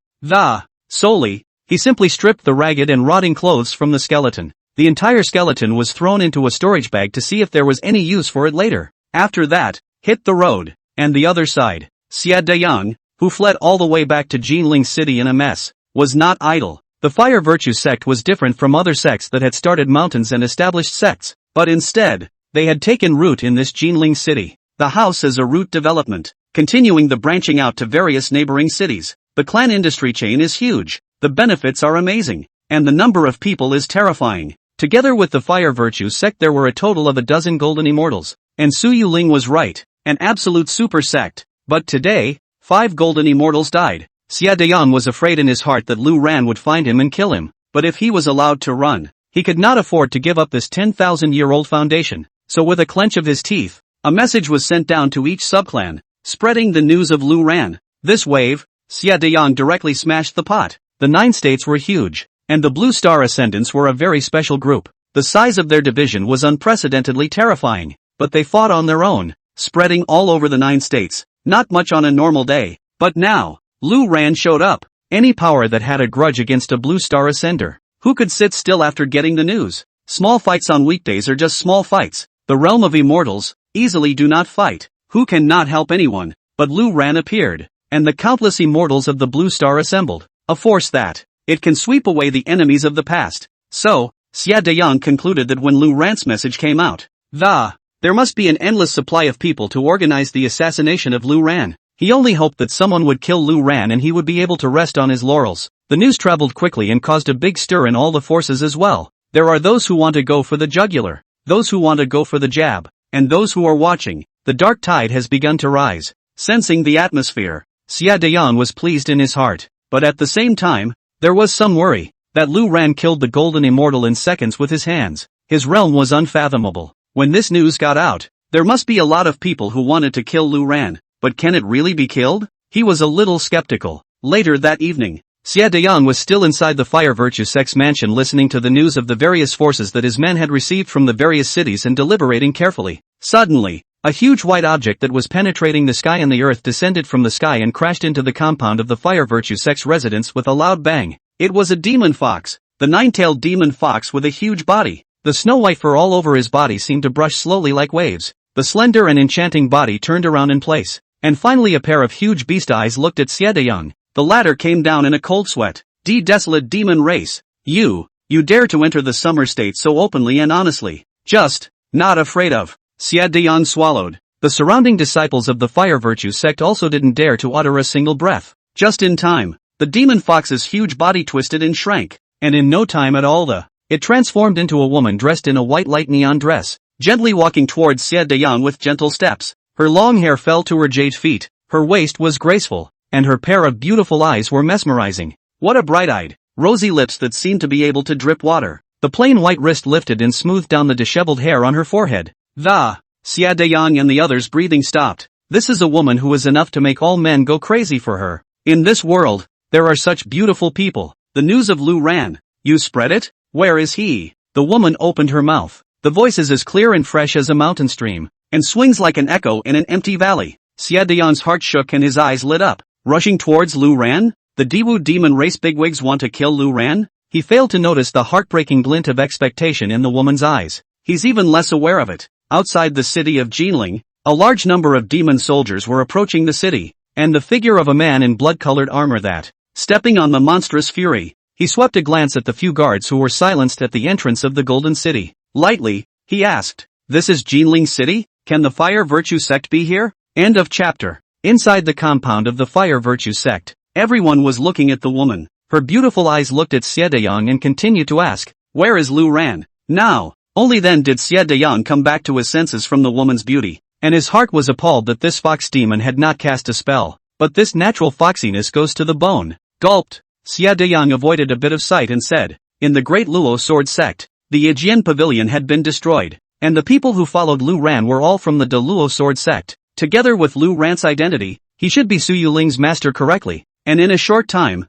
Solely, he simply stripped the ragged and rotting clothes from the skeleton. The entire skeleton was thrown into a storage bag to see if there was any use for it later. After that, hit the road, and the other side. Xia Dayang, who fled all the way back to Jinling City in a mess, was not idle. The Fire Virtue sect was different from other sects that had started mountains and established sects, but instead, they had taken root in this Jinling City. The house is a root development, continuing the branching out to various neighboring cities. The clan industry chain is huge, the benefits are amazing, and the number of people is terrifying. Together with the Fire Virtue sect there were a total of 12 golden immortals, and Su Yuling was right, an absolute super sect. But today, 5 golden immortals died. Xia Dayang was afraid in his heart that Lu Ran would find him and kill him, but if he was allowed to run, he could not afford to give up this 10,000-year-old foundation. So with a clench of his teeth, a message was sent down to each subclan, spreading the news of Lu Ran. This wave, Xia Dayang directly smashed the pot. The 9 states were huge, and the Blue Star Ascendants were a very special group. The size of their division was unprecedentedly terrifying, but they fought on their own, spreading all over the 9 states, not much on a normal day. But now, Lu Ran showed up. Any power that had a grudge against a Blue Star Ascender, who could sit still after getting the news? Small fights on weekdays are just small fights. The realm of immortals, easily do not fight, who can not help anyone, but Lu Ran appeared, and the countless immortals of the Blue Star assembled, a force that, it can sweep away the enemies of the past. So, Xia Deyang concluded that when Lu Ran's message came out, there must be an endless supply of people to organize the assassination of Lu Ran. He only hoped that someone would kill Lu Ran and he would be able to rest on his laurels. The news traveled quickly and caused a big stir in all the forces as well. There are those who want to go for the jugular, those who want to go for the jab, and those who are watching. The dark tide has begun to rise. Sensing the atmosphere, Xia Deyang was pleased in his heart, but at the same time, there was some worry that Lu Ran killed the golden immortal in seconds with his hands. His realm was unfathomable. When this news got out, there must be a lot of people who wanted to kill Lu Ran, but can it really be killed? He was a little skeptical. Later that evening, Xia Deyang was still inside the Fire Virtue Sect's mansion listening to the news of the various forces that his men had received from the various cities and deliberating carefully. Suddenly, a huge white object that was penetrating the sky and the earth descended from the sky and crashed into the compound of the Fire Virtue Sect's residence with a loud bang. It was a demon fox, the nine-tailed demon fox with a huge body. The snow-white fur all over his body seemed to brush slowly like waves. The slender and enchanting body turned around in place, and finally a pair of huge beast eyes looked at Xia Deyang. The latter came down in a cold sweat. Desolate demon race. You dare to enter the summer state so openly and honestly. Just, not afraid of. Xia Deyang swallowed. The surrounding disciples of the Fire Virtue Sect also didn't dare to utter a single breath. Just in time, the demon fox's huge body twisted and shrank, and in no time at all it transformed into a woman dressed in a white light neon dress, gently walking towards Xia Deyang with gentle steps. Her long hair fell to her jade feet, her waist was graceful, and her pair of beautiful eyes were mesmerizing. What a bright-eyed, rosy lips that seemed to be able to drip water. The plain white wrist lifted and smoothed down the disheveled hair on her forehead. Xia Deyang and the others' breathing stopped. This is a woman who is enough to make all men go crazy for her. In this world, there are such beautiful people. The news of Lu Ran. You spread it? Where is he? The woman opened her mouth. The voice is as clear and fresh as a mountain stream, and swings like an echo in an empty valley. Xia Deyang's heart shook and his eyes lit up. Rushing towards Lu Ran? The Daewoo demon race bigwigs want to kill Lu Ran? He failed to notice the heartbreaking glint of expectation in the woman's eyes. He's even less aware of it. Outside the city of Jinling, a large number of demon soldiers were approaching the city, and the figure of a man in blood-colored armor that, stepping on the monstrous fury, he swept a glance at the few guards who were silenced at the entrance of the Golden City. Lightly, he asked, "This is Jinling City? Can the Fire Virtue Sect be here?" End of chapter. Inside the compound of the Fire Virtue Sect, everyone was looking at the woman. Her beautiful eyes looked at Xia Deyang and continued to ask, "Where is Lu Ran?" Now, only then did Xia Deyang come back to his senses from the woman's beauty, and his heart was appalled that this fox demon had not cast a spell. But this natural foxiness goes to the bone. Gulped. Xia Deyang avoided a bit of sight and said, "In the Great Luo Sword Sect, the Aegean Pavilion had been destroyed, and the people who followed Lu Ran were all from the De Luo Sword Sect. Together with Lu Ran's identity, he should be Su Yuling's master correctly, and in a short time,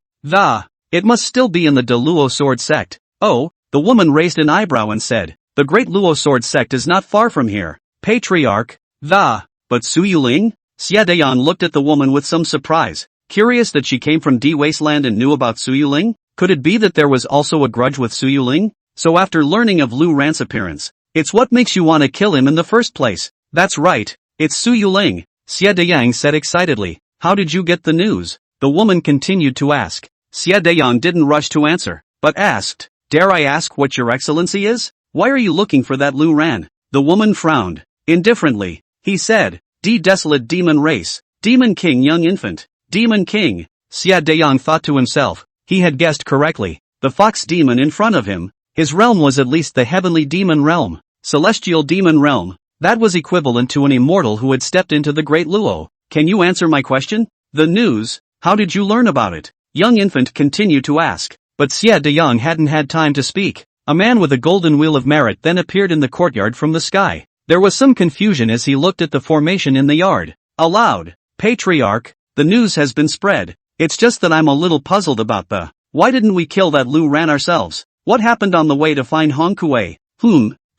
it must still be in the De Luo Sword Sect." Oh, the woman raised an eyebrow and said, "The Great Luo Sword Sect is not far from here. Patriarch, but Su Yuling?" Xia Deyang looked at the woman with some surprise, curious that she came from D Wasteland and knew about Su Yuling. Could it be that there was also a grudge with Su Yuling? So after learning of Lu Ran's appearance, it's what makes you want to kill him in the first place. That's right, it's Su Yuling, Xia Deyang said excitedly. How did you get the news? The woman continued to ask. Xia Deyang didn't rush to answer, but asked, "Dare I ask what your excellency is? Why are you looking for that Lu Ran?" The woman frowned. Indifferently, he said, Desolate demon race, demon king young infant, demon king." Xia Deyang thought to himself, he had guessed correctly. The fox demon in front of him, his realm was at least the heavenly demon realm, celestial demon realm. That was equivalent to an immortal who had stepped into the Great Luo. "Can you answer my question? The news, how did you learn about it?" Young infant continued to ask, but Xia Deyang hadn't had time to speak. A man with a golden wheel of merit then appeared in the courtyard from the sky. There was some confusion as he looked at the formation in the yard. Aloud, "Patriarch, the news has been spread. It's just that I'm a little puzzled about why didn't we kill that Lu Ran ourselves? What happened on the way to find Hong Kuei?"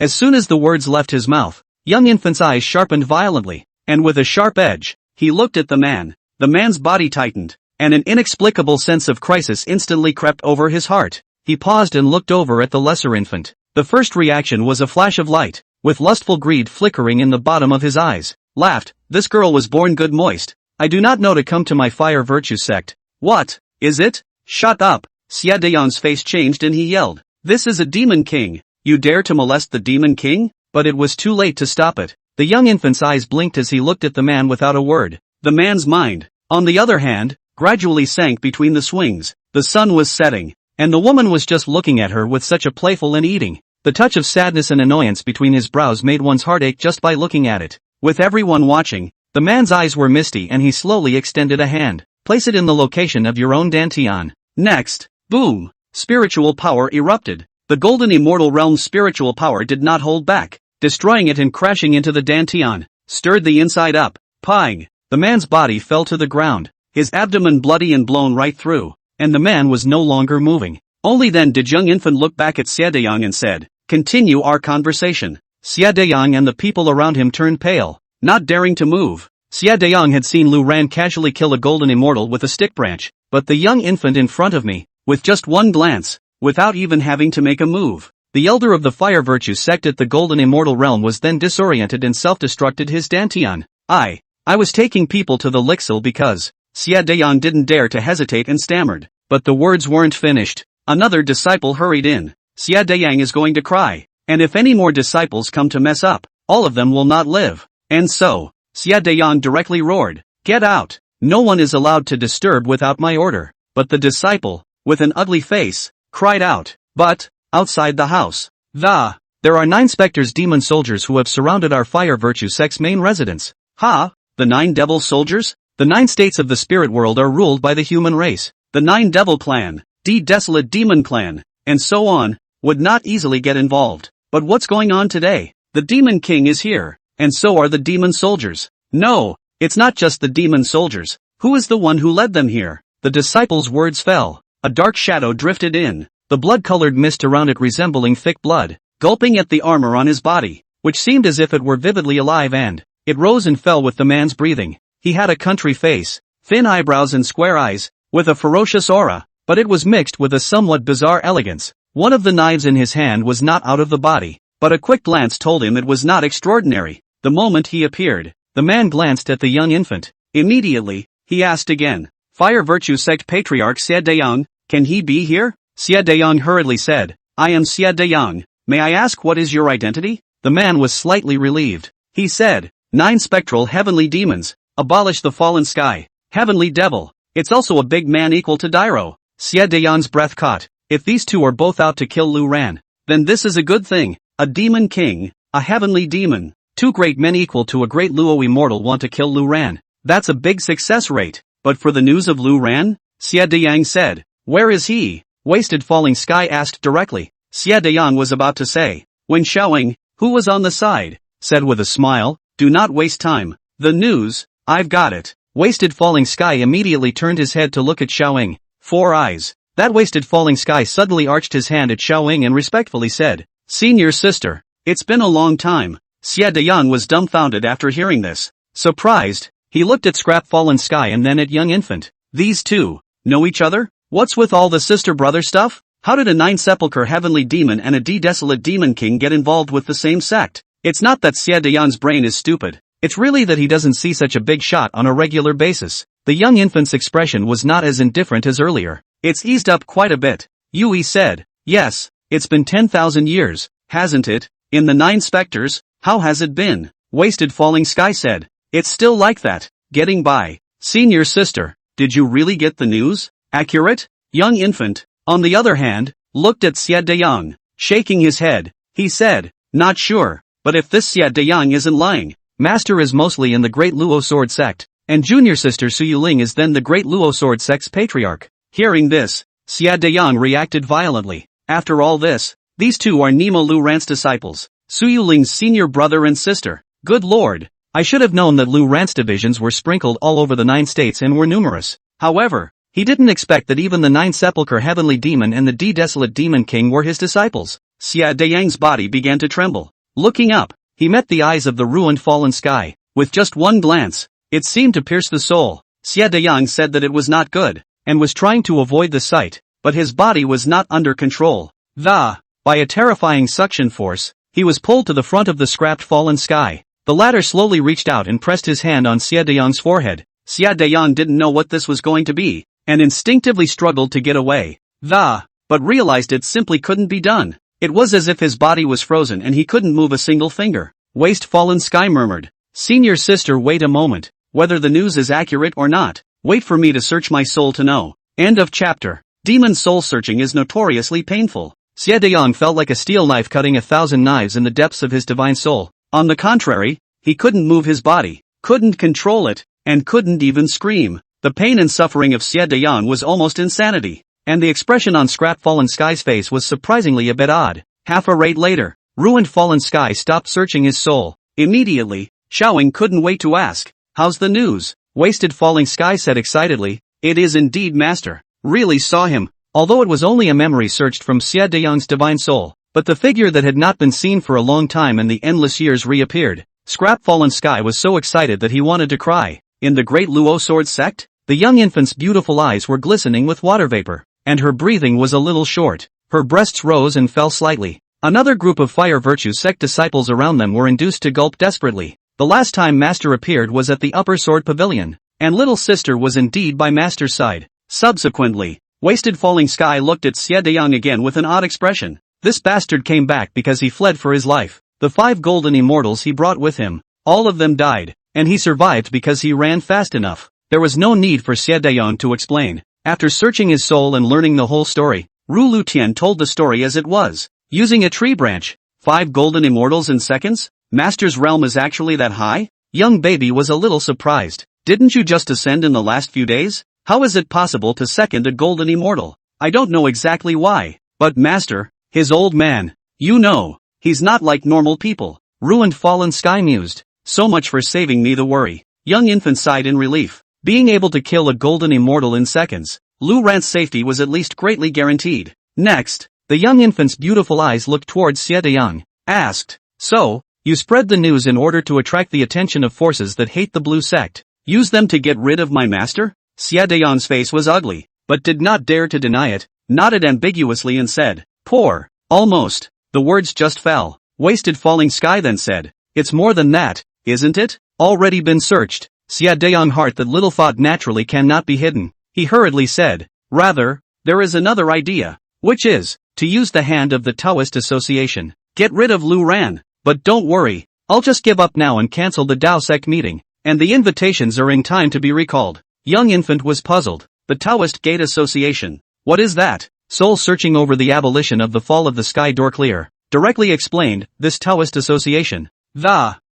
As soon as the words left his mouth, young infant's eyes sharpened violently, and with a sharp edge, he looked at the man. The man's body tightened, and an inexplicable sense of crisis instantly crept over his heart. He paused and looked over at the lesser infant. The first reaction was a flash of light, with lustful greed flickering in the bottom of his eyes, laughed. This girl was born good moist. I do not know to come to my fire virtue sect. What, is it? Shut up. Xia Deyang's face changed and he yelled. This is a demon king. You dare to molest the demon king? But it was too late to stop it. The young infant's eyes blinked as he looked at the man without a word. The man's mind, on the other hand, gradually sank between the swings. The sun was setting, and the woman was just looking at her with such a playful and eating. The touch of sadness and annoyance between his brows made one's heart ache just by looking at it. With everyone watching, the man's eyes were misty and he slowly extended a hand. Place it in the location of your own dantian. Next, boom, spiritual power erupted. The golden immortal realm's spiritual power did not hold back, destroying it and crashing into the dantian, stirred the inside up, pieing. The man's body fell to the ground, his abdomen bloody and blown right through, and the man was no longer moving. Only then did young infant look back at Xia Deyang and said, continue our conversation. Xia Deyang and the people around him turned pale, not daring to move. Xia Deyang had seen Lu Ran casually kill a golden immortal with a stick branch, but the young infant in front of me, with just one glance, without even having to make a move. The elder of the fire virtue sect at the golden immortal realm was then disoriented and self-destructed his dantian. I was taking people to the Lixil because, Xia Deyang didn't dare to hesitate and stammered, but the words weren't finished. Another disciple hurried in. Xia Deyang is going to cry, and if any more disciples come to mess up, all of them will not live. And so, Xia Deyang directly roared, get out, no one is allowed to disturb without my order. But the disciple, with an ugly face, cried out, but, outside the house, there are 9 specters demon soldiers who have surrounded our fire virtue sect's main residence. Ha! The 9 devil soldiers? The 9 states of the spirit world are ruled by the human race. The 9 devil clan, desolate demon clan, and so on, would not easily get involved. But what's going on today? The demon king is here, and so are the demon soldiers. No, it's not just the demon soldiers. Who is the one who led them here? The disciples' words fell. A dark shadow drifted in, the blood-colored mist around it resembling thick blood, gulping at the armor on his body, which seemed as if it were vividly alive, and it rose and fell with the man's breathing. He had a country face, thin eyebrows and square eyes, with a ferocious aura, but it was mixed with a somewhat bizarre elegance. One of the knives in his hand was not out of the body, but a quick glance told him it was not extraordinary. The moment he appeared, the man glanced at the young infant. Immediately, he asked again, Fire Virtue Sect Patriarch Xia Deyang, can he be here? Xia Deyang hurriedly said, I am Xia Deyang, may I ask what is your identity? The man was slightly relieved. He said, 9 spectral heavenly demons, abolish the fallen sky, heavenly devil, it's also a big man equal to Dairo. Xia Deyang's breath caught. If these two are both out to kill Lu Ran, then this is a good thing. A demon king, a heavenly demon, 2 great men equal to a great Luo immortal want to kill Lu Ran. That's a big success rate. But for the news of Lu Ran? Xia Deyang said. Where is he? Wasted Falling Sky asked directly. Xia Deyang was about to say, when Xiaoying, who was on the side, said with a smile, do not waste time. The news, I've got it. Wasted Falling Sky immediately turned his head to look at Xiaoying. 4 eyes. That Wasted Falling Sky suddenly arched his hand at Xiaoying and respectfully said, Senior sister, it's been a long time. Xia Deyang was dumbfounded after hearing this. Surprised, he looked at Scrap Fallen Sky and then at young infant. These two, know each other? What's with all the sister-brother stuff? How did a 9 sepulchre heavenly demon and a desolate demon king get involved with the same sect? It's not that Xia Deyang's brain is stupid. It's really that he doesn't see such a big shot on a regular basis. The young infant's expression was not as indifferent as earlier. It's eased up quite a bit. Yui said, yes, it's been 10,000 years, hasn't it? In the 9 specters, how has it been? Wasted Falling Sky said, it's still like that, getting by. Senior sister, did you really get the news? Accurate? Young infant, on the other hand, looked at Xia Deyang, shaking his head. He said, not sure, but if this Xia Deyang isn't lying, Master is mostly in the Great Luo Sword sect, and junior sister Su Yuling is then the Great Luo Sword sect's patriarch. Hearing this, Xia Deyang reacted violently. After all this, these two are Nemo Lu Ran's disciples, Su Yuling's senior brother and sister. Good lord, I should have known that Lu Ran's divisions were sprinkled all over the 9 states and were numerous. However, he didn't expect that even the 9 sepulchre heavenly demon and the desolate demon king were his disciples. Xia Deyang's body began to tremble. Looking up, he met the eyes of the ruined Fallen Sky. With just one glance, it seemed to pierce the soul. Xia Deyang said that it was not good, and was trying to avoid the sight, but his body was not under control. By a terrifying suction force, He was pulled to the front of the scrapped fallen sky. The latter slowly reached out and pressed his hand on Xie Deyang's forehead. Xie Deyang didn't know what this was going to be, and instinctively struggled to get away. But realized it simply couldn't be done. It was as if his body was frozen and he couldn't move a single finger. Waste fallen sky murmured. Senior sister, wait a moment. Whether the news is accurate or not, wait for me to search my soul to know. End of chapter. Demon soul searching is notoriously painful. Xie Deyang felt like a steel knife cutting 1,000 knives in the depths of his divine soul. On the contrary, he couldn't move his body, couldn't control it, and couldn't even scream. The pain and suffering of Xie Deyang was almost insanity. And the expression on Scrap Fallen Sky's face was surprisingly a bit odd. Half a rate later, ruined Fallen Sky stopped searching his soul. Immediately, Xiaoying couldn't wait to ask, how's the news? Wasted Falling Sky said excitedly, it is indeed master. Really saw him. Although it was only a memory searched from Xie Deyang's divine soul, but the figure that had not been seen for a long time in the endless years reappeared. Scrap Fallen Sky was so excited that he wanted to cry. In the great Luo sword sect, the young infant's beautiful eyes were glistening with water vapor, and her breathing was a little short. Her breasts rose and fell slightly. Another group of Fire Virtue sect disciples around them were induced to gulp desperately. The last time Master appeared was at the Upper Sword Pavilion, and little sister was indeed by Master's side. Subsequently, Wasted Falling Sky looked at Xie Deyang again with an odd expression. This bastard came back because he fled for his life. The 5 golden immortals he brought with him, all of them died, and he survived because he ran fast enough. There was no need for Xie Deyang to explain. After searching his soul and learning the whole story, Ru Lutian told the story as it was. Using a tree branch, 5 golden immortals in seconds? Master's realm is actually that high? Young baby was a little surprised. Didn't you just ascend in the last few days? How is it possible to second a golden immortal? I don't know exactly why, but Master, his old man, you know, he's not like normal people. Ruined Fallen Sky mused. So much for saving me the worry. Young infant sighed in relief. Being able to kill a golden immortal in seconds, Lu Ran's safety was at least greatly guaranteed. Next, the young infant's beautiful eyes looked towards Xie Deyang, asked, so, you spread the news in order to attract the attention of forces that hate the blue sect. Use them to get rid of my master? Xie Deyang's face was ugly, but did not dare to deny it, nodded ambiguously and said, poor. Almost. The words just fell. Wasted Falling Sky then said, it's more than that, isn't it? Already been searched. Xie Deyang heart that little thought naturally cannot be hidden. He hurriedly said, rather, there is another idea, which is, to use the hand of the Taoist Association. Get rid of Lu Ran. But don't worry, I'll just give up now and cancel the Dao Sec meeting, and the invitations are in time to be recalled. Young infant was puzzled. The Taoist Gate Association. What is that? Soul searching over the abolition of the fall of the sky door clear. Directly explained, this Taoist Association.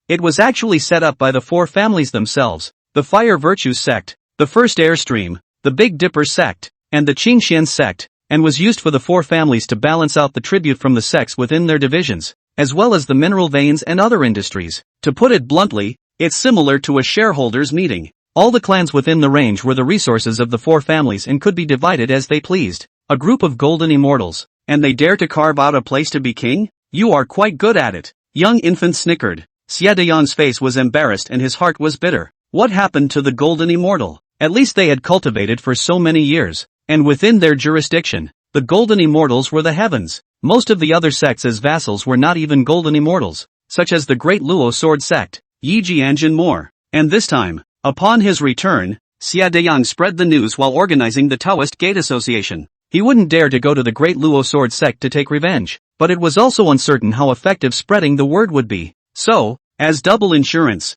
It was actually set up by the 4 families themselves, the Fire Virtues sect, the First Airstream, the Big Dipper sect, and the Qingxian sect, and was used for the 4 families to balance out the tribute from the sects within their divisions, as well as the mineral veins and other industries. To put it bluntly, it's similar to a shareholders' meeting. All the clans within the range were the resources of the 4 families and could be divided as they pleased. A group of golden immortals, and they dare to carve out a place to be king? You are quite good at it. Young infant snickered. Xie Deyang's face was embarrassed and his heart was bitter. What happened to the golden immortal? At least they had cultivated for so many years, and within their jurisdiction, the golden immortals were the heavens. Most of the other sects as vassals were not even golden immortals, such as the Great Luo Sword sect, Yi Jianjin more. And this time, upon his return, Xie Deyang spread the news while organizing the Taoist Gate Association. He wouldn't dare to go to the Great Luo Sword sect to take revenge, but it was also uncertain how effective spreading the word would be. So, as double insurance,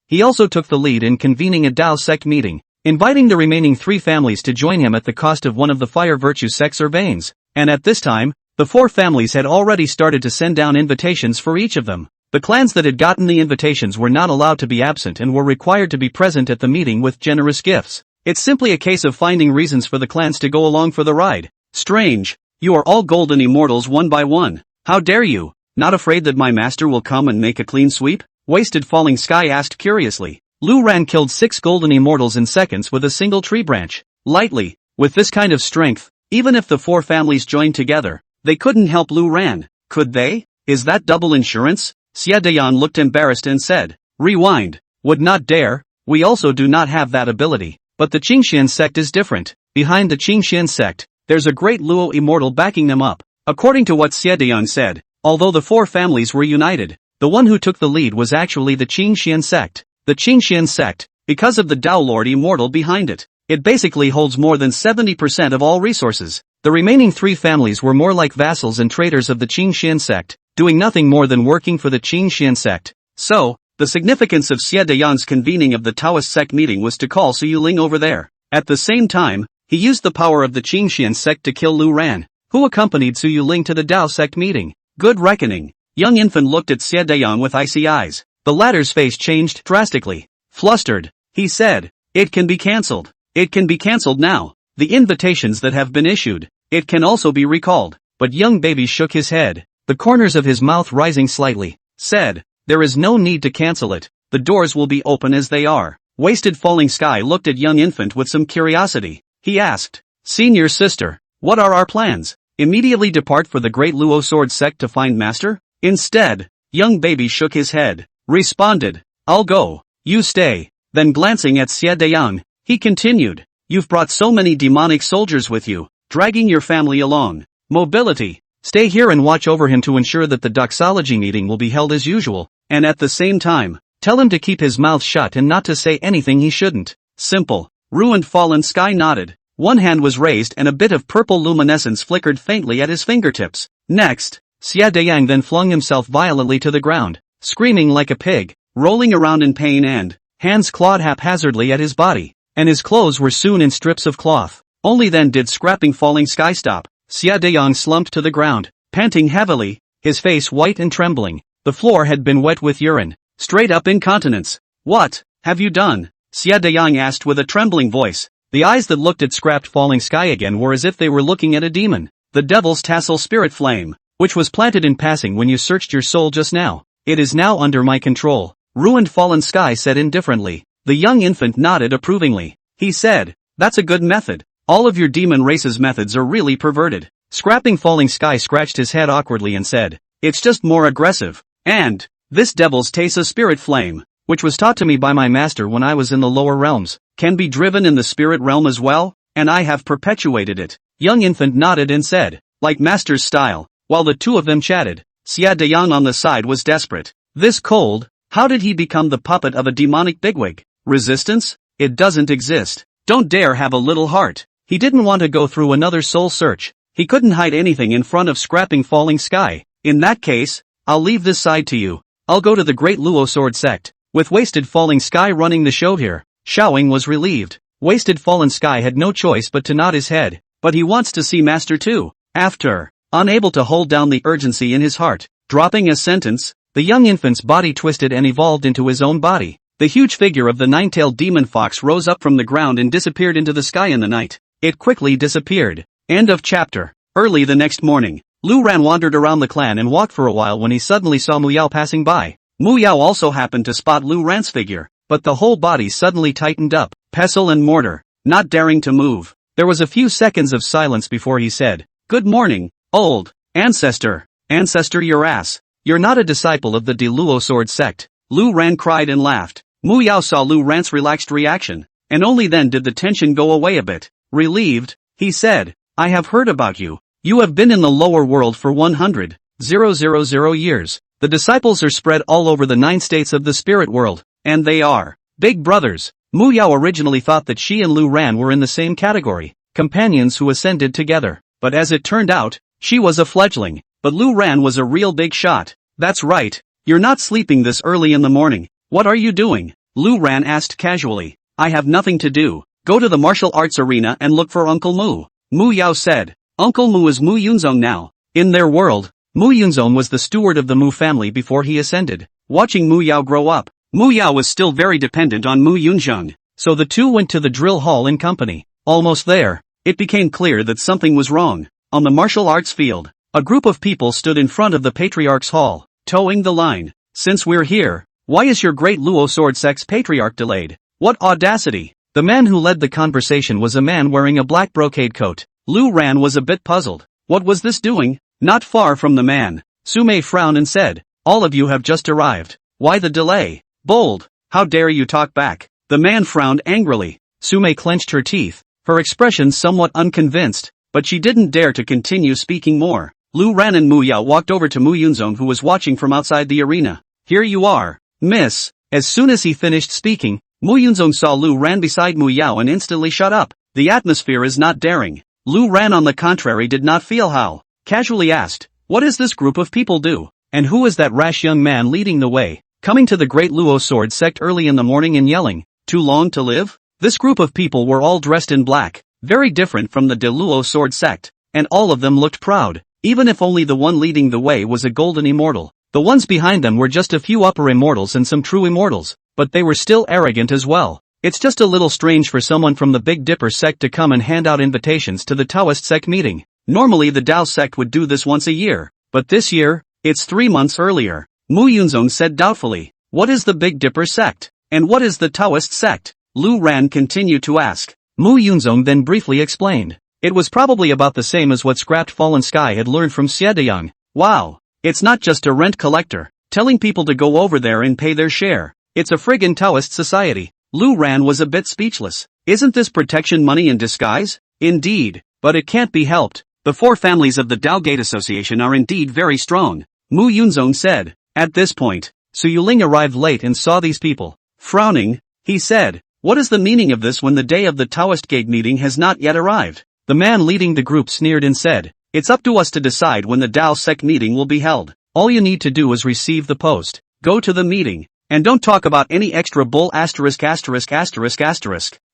he also took the lead in convening a Dao sect meeting, inviting the remaining 3 families to join him at the cost of one of the Fire Virtue sects or veins. And at this time, the 4 families had already started to send down invitations for each of them. The clans that had gotten the invitations were not allowed to be absent and were required to be present at the meeting with generous gifts. It's simply a case of finding reasons for the clans to go along for the ride. Strange. You are all golden immortals one by one. How dare you? Not afraid that my master will come and make a clean sweep? Wasted Falling Sky asked curiously. Lu Ran killed 6 golden immortals in seconds with a single tree branch. Lightly. With this kind of strength, even if the 4 families joined together, they couldn't help Lu Ran, could they? Is that double insurance? Xie Deyang looked embarrassed and said, rewind. Would not dare. We also do not have that ability. But the Qingxian sect is different. Behind the Qingxian sect, there's a great Luo immortal backing them up. According to what Xie Deyang said, Although the four families were united, the one who took the lead was actually the Qingxian sect. The Qingxian sect, because of the Tao Lord Immortal behind it, it basically holds more than 70% of all resources. The remaining three families were more like vassals and traitors of the Qingxian sect, doing nothing more than working for the Qingxian sect. So, the significance of Xie Deyang's convening of the Taoist sect meeting was to call Su Yuling over there. At the same time, he used the power of the Qingxian sect to kill Lu Ran, who accompanied Su Yuling to the Tao sect meeting. Good reckoning. Young infant looked at Xie Deyang with icy eyes. The latter's face changed drastically. Flustered, he said, "It can be cancelled. It can be cancelled now. The invitations that have been issued, it can also be recalled." But young baby shook his head, the corners of his mouth rising slightly, said, "There is no need to cancel it. The doors will be open as they are." Wasted Falling Sky looked at young infant with some curiosity. He asked, "Senior sister, what are our plans? Immediately depart for the Great Luo Sword sect to find master?" Instead, young baby shook his head, responded, "I'll go, you stay." Then glancing at Xie Deyang, he continued, "You've brought so many demonic soldiers with you, dragging your family along. Mobility, stay here and watch over him to ensure that the doxology meeting will be held as usual, and at the same time, tell him to keep his mouth shut and not to say anything he shouldn't. Simple." Ruined Fallen Sky nodded. One hand was raised and a bit of purple luminescence flickered faintly at his fingertips. Next, Xie Deyang then flung himself violently to the ground, screaming like a pig, rolling around in pain, and hands clawed haphazardly at his body, and his clothes were soon in strips of cloth. Only then did scrapping Falling Sky stop. Xie Deyang slumped to the ground, panting heavily, his face white and trembling. The floor had been wet with urine, straight up incontinence. "What have you done?" Xie Deyang asked with a trembling voice. The eyes that looked at scrapped Falling Sky again were as if they were looking at a demon. "The devil's tassel spirit flame, which was planted in passing when you searched your soul just now. It is now under my control," Ruined Fallen Sky said indifferently. The young infant nodded approvingly. He said, "That's a good method. All of your demon race's methods are really perverted." Scrapping Falling Sky scratched his head awkwardly and said, "It's just more aggressive. And this devil's Tesa spirit flame, which was taught to me by my master when I was in the lower realms, can be driven in the spirit realm as well, and I have perpetuated it." Young infant nodded and said, "Like master's style." While the two of them chatted, Xie Deyang on the side was desperate. This cold, how did he become the puppet of a demonic bigwig? Resistance? It doesn't exist. Don't dare have a little heart. He didn't want to go through another soul search. He couldn't hide anything in front of scrapping Falling Sky. "In that case, I'll leave this side to you. I'll go to the Great Luo Sword sect." With Wasted Falling Sky running the show here, Xiaoying was relieved. Wasted Fallen Sky had no choice but to nod his head, but he wants to see master too. After, unable to hold down the urgency in his heart, dropping a sentence, the young infant's body twisted and evolved into his own body. The huge figure of the nine-tailed demon fox rose up from the ground and disappeared into the sky in the night. It quickly disappeared. End of chapter. Early the next morning, Lu Ran wandered around the clan and walked for a while when he suddenly saw Mu Yao passing by. Mu Yao also happened to spot Lu Ran's figure, but the whole body suddenly tightened up, pestle and mortar, not daring to move. There was a few seconds of silence before he said, "Good morning, old ancestor." "Ancestor your ass. You're not a disciple of the De Luo Sword sect." Lu Ran cried and laughed. Mu Yao saw Lu Ran's relaxed reaction, and only then did the tension go away a bit. Relieved, he said, "I have heard about you. You have been in the lower world for 100,000 years. The disciples are spread all over the 9 states of the spirit world, and they are big brothers." Mu Yao originally thought that she and Lu Ran were in the same category, companions who ascended together, but as it turned out, she was a fledgling, but Lu Ran was a real big shot. "That's right, you're not sleeping this early in the morning. What are you doing?" Lu Ran asked casually. "I have nothing to do. Go to the martial arts arena and look for Uncle Mu." Mu Yao said. Uncle Mu is Mu Yunzong now. In their world, Mu Yunzong was the steward of the Mu family before he ascended. Watching Mu Yao grow up, Mu Yao was still very dependent on Mu Yunzhong, so the two went to the drill hall in company. Almost there, it became clear that something was wrong. On the martial arts field, a group of people stood in front of the Patriarch's hall, towing the line. "Since we're here, why is your Great Luo Sword sect's patriarch delayed? What audacity!" The man who led the conversation was a man wearing a black brocade coat. Lu Ran was a bit puzzled. What was this doing? Not far from the man, Sume frowned and said, "All of you have just arrived. Why the delay? Bold, how dare you talk back?" The man frowned angrily. Sume clenched her teeth, her expression somewhat unconvinced, but she didn't dare to continue speaking more. Lu Ran and Mu Yao walked over to Mu Yunzong, who was watching from outside the arena. "Here you are, miss." As soon as he finished speaking, Mu Yunzong saw Lu Ran beside Mu Yao and instantly shut up. The atmosphere is not daring. Lu Ran on the contrary did not feel how. Casually asked, "What does this group of people do? And who is that rash young man leading the way, coming to the Great Luo Sword sect early in the morning and yelling, 'Too long to live'?" This group of people were all dressed in black, very different from the De Luo Sword sect, and all of them looked proud, even if only the one leading the way was a golden immortal. The ones behind them were just a few upper immortals and some true immortals, but they were still arrogant as well. It's just a little strange for someone from the Big Dipper sect to come and hand out invitations to the Taoist sect meeting. Normally the Tao sect would do this once a year, but this year, it's 3 months earlier. Mu Yunzong said doubtfully, "What is the Big Dipper sect? And what is the Taoist sect?" Lu Ran continued to ask. Mu Yunzong then briefly explained. It was probably about the same as what Scrapped Fallen Sky had learned from Xie Deyang. Wow. It's not just a rent collector, telling people to go over there and pay their share. It's a friggin' Taoist society. Lu Ran was a bit speechless. Isn't this protection money in disguise? Indeed, but it can't be helped. The 4 families of the Tao Gate Association are indeed very strong, Mu Yunzong said. At this point, Su Yuling arrived late and saw these people. Frowning, he said, "What is the meaning of this when the day of the Taoist Gate meeting has not yet arrived?" The man leading the group sneered and said, "It's up to us to decide when the Tao sect meeting will be held. All you need to do is receive the post, go to the meeting, and don't talk about any extra bull *********.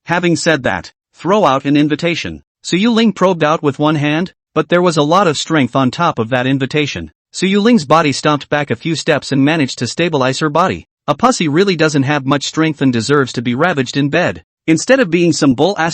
Having said that, throw out an invitation." Su Yuling probed out with one hand, but there was a lot of strength on top of that invitation. Su Yuling's body stomped back a few steps and managed to stabilize her body. A pussy really doesn't have much strength and deserves to be ravaged in bed. Instead of being some bull *******